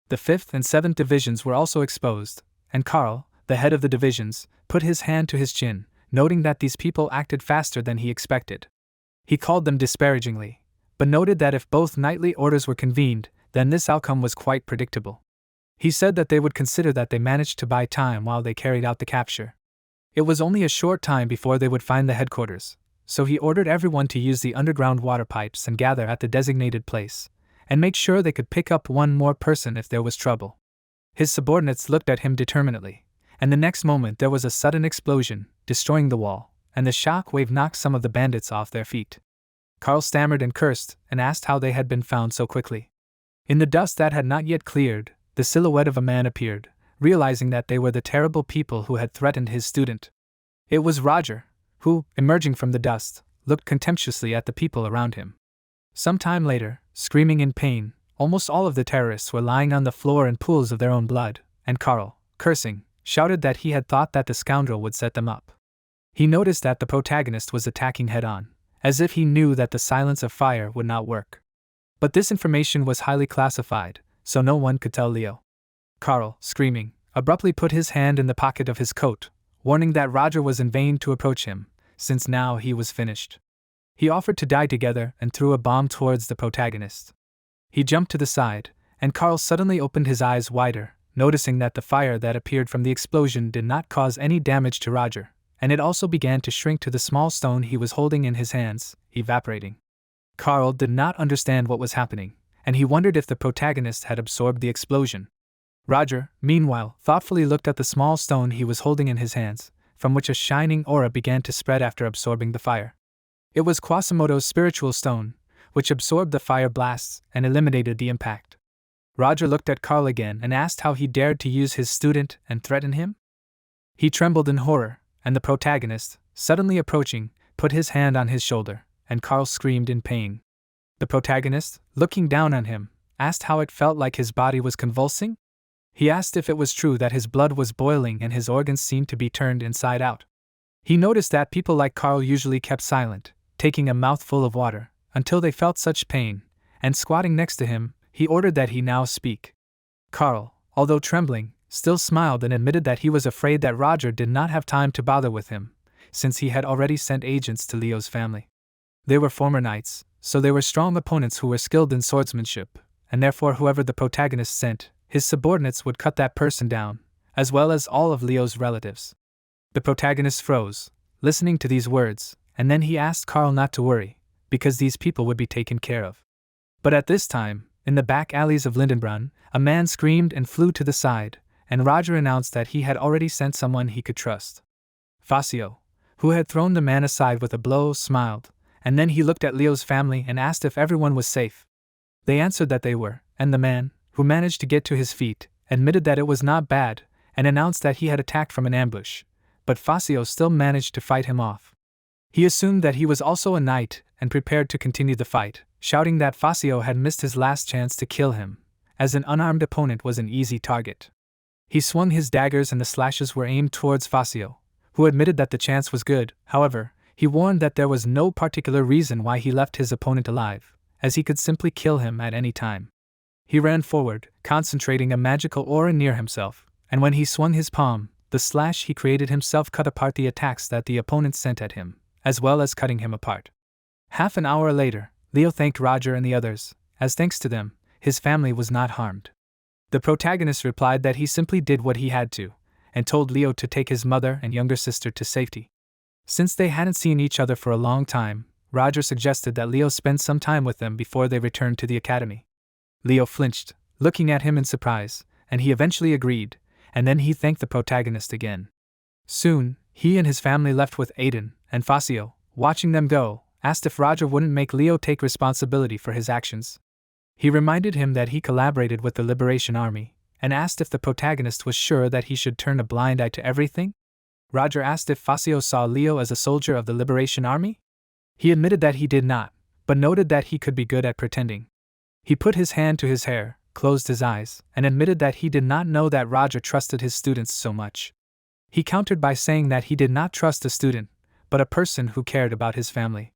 The 5th and 7th Divisions were also exposed, and Carl, the head of the divisions, put his hand to his chin, noting that these people acted faster than he expected. He called them disparagingly, but noted that if both nightly orders were convened, then this outcome was quite predictable. He said that they would consider that they managed to buy time while they carried out the capture. It was only a short time before they would find the headquarters, so he ordered everyone to use the underground water pipes and gather at the designated place, and make sure they could pick up one more person if there was trouble. His subordinates looked at him determinedly, and the next moment there was a sudden explosion, destroying the wall, and the shock wave knocked some of the bandits off their feet. Carl stammered and cursed, and asked how they had been found so quickly. In the dust that had not yet cleared, the silhouette of a man appeared, realizing that they were the terrible people who had threatened his student. It was Roger, who, emerging from the dust, looked contemptuously at the people around him. Some time later, screaming in pain, almost all of the terrorists were lying on the floor in pools of their own blood, and Carl, cursing, shouted that he had thought that the scoundrel would set them up. He noticed that the protagonist was attacking head-on, as if he knew that the silence of fire would not work. But this information was highly classified, so no one could tell Leo. Carl, screaming, abruptly put his hand in the pocket of his coat, warning that Roger was in vain to approach him, since now he was finished. He offered to die together and threw a bomb towards the protagonist. He jumped to the side, and Carl suddenly opened his eyes wider, noticing that the fire that appeared from the explosion did not cause any damage to Roger, and it also began to shrink to the small stone he was holding in his hands, evaporating. Carl did not understand what was happening, and he wondered if the protagonist had absorbed the explosion. Roger, meanwhile, thoughtfully looked at the small stone he was holding in his hands, from which a shining aura began to spread after absorbing the fire. It was Quasimodo's spiritual stone, which absorbed the fire blasts and eliminated the impact. Roger looked at Carl again and asked how he dared to use his student and threaten him. He trembled in horror, and the protagonist, suddenly approaching, put his hand on his shoulder, and Carl screamed in pain. The protagonist, looking down on him, asked how it felt like his body was convulsing. He asked if it was true that his blood was boiling and his organs seemed to be turned inside out. He noticed that people like Carl usually kept silent, taking a mouthful of water, until they felt such pain, and squatting next to him, he ordered that he now speak. Carl, although trembling, still smiled and admitted that he was afraid that Roger did not have time to bother with him, since he had already sent agents to Leo's family. They were former knights, so they were strong opponents who were skilled in swordsmanship, and therefore whoever the protagonist sent, his subordinates would cut that person down, as well as all of Leo's relatives. The protagonist froze, listening to these words, and then he asked Carl not to worry, because these people would be taken care of. But at this time, in the back alleys of Lindenbrunn, a man screamed and flew to the side, and Roger announced that he had already sent someone he could trust. Fazio, who had thrown the man aside with a blow, smiled, and then he looked at Leo's family and asked if everyone was safe. They answered that they were, and the man, who managed to get to his feet, admitted that it was not bad, and announced that he had attacked from an ambush, but Fazio still managed to fight him off. He assumed that he was also a knight and prepared to continue the fight, shouting that Fazio had missed his last chance to kill him, as an unarmed opponent was an easy target. He swung his daggers and the slashes were aimed towards Fazio, who admitted that the chance was good. However, he warned that there was no particular reason why he left his opponent alive, as he could simply kill him at any time. He ran forward, concentrating a magical aura near himself, and when he swung his palm, the slash he created himself cut apart the attacks that the opponent sent at him, as well as cutting him apart. Half an hour later, Leo thanked Roger and the others, as thanks to them, his family was not harmed. The protagonist replied that he simply did what he had to, and told Leo to take his mother and younger sister to safety. Since they hadn't seen each other for a long time, Roger suggested that Leo spend some time with them before they returned to the academy. Leo flinched, looking at him in surprise, and he eventually agreed, and then he thanked the protagonist again. Soon, he and his family left with Aiden, and Fazio, watching them go, asked if Roger wouldn't make Leo take responsibility for his actions. He reminded him that he collaborated with the Liberation Army, and asked if the protagonist was sure that he should turn a blind eye to everything. Roger asked if Fazio saw Leo as a soldier of the Liberation Army. He admitted that he did not, but noted that he could be good at pretending. He put his hand to his hair, closed his eyes, and admitted that he did not know that Roger trusted his students so much. He countered by saying that he did not trust a student, but a person who cared about his family.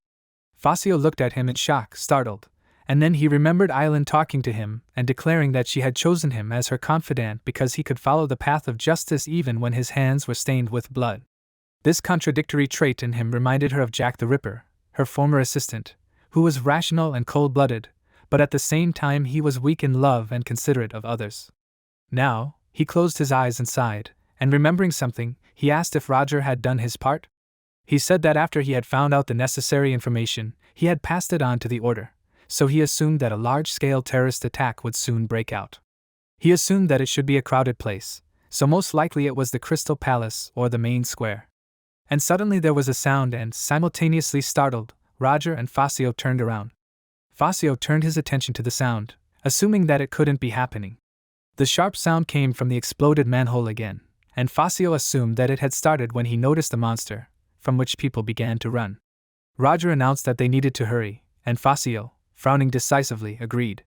Fazio looked at him in shock, startled, and then he remembered Island talking to him and declaring that she had chosen him as her confidant because he could follow the path of justice even when his hands were stained with blood. This contradictory trait in him reminded her of Jack the Ripper, her former assistant, who was rational and cold-blooded, but at the same time he was weak in love and considerate of others. Now, he closed his eyes and sighed, and remembering something, he asked if Roger had done his part. He said that after he had found out the necessary information, he had passed it on to the Order, so he assumed that a large-scale terrorist attack would soon break out. He assumed that it should be a crowded place, so most likely it was the Crystal Palace or the main square. And suddenly there was a sound and, simultaneously startled, Roger and Fazio turned around. Fazio turned his attention to the sound, assuming that it couldn't be happening. The sharp sound came from the exploded manhole again, and Fazio assumed that it had started when he noticed the monster, from which people began to run. Roger announced that they needed to hurry, and Fazio, frowning decisively, agreed.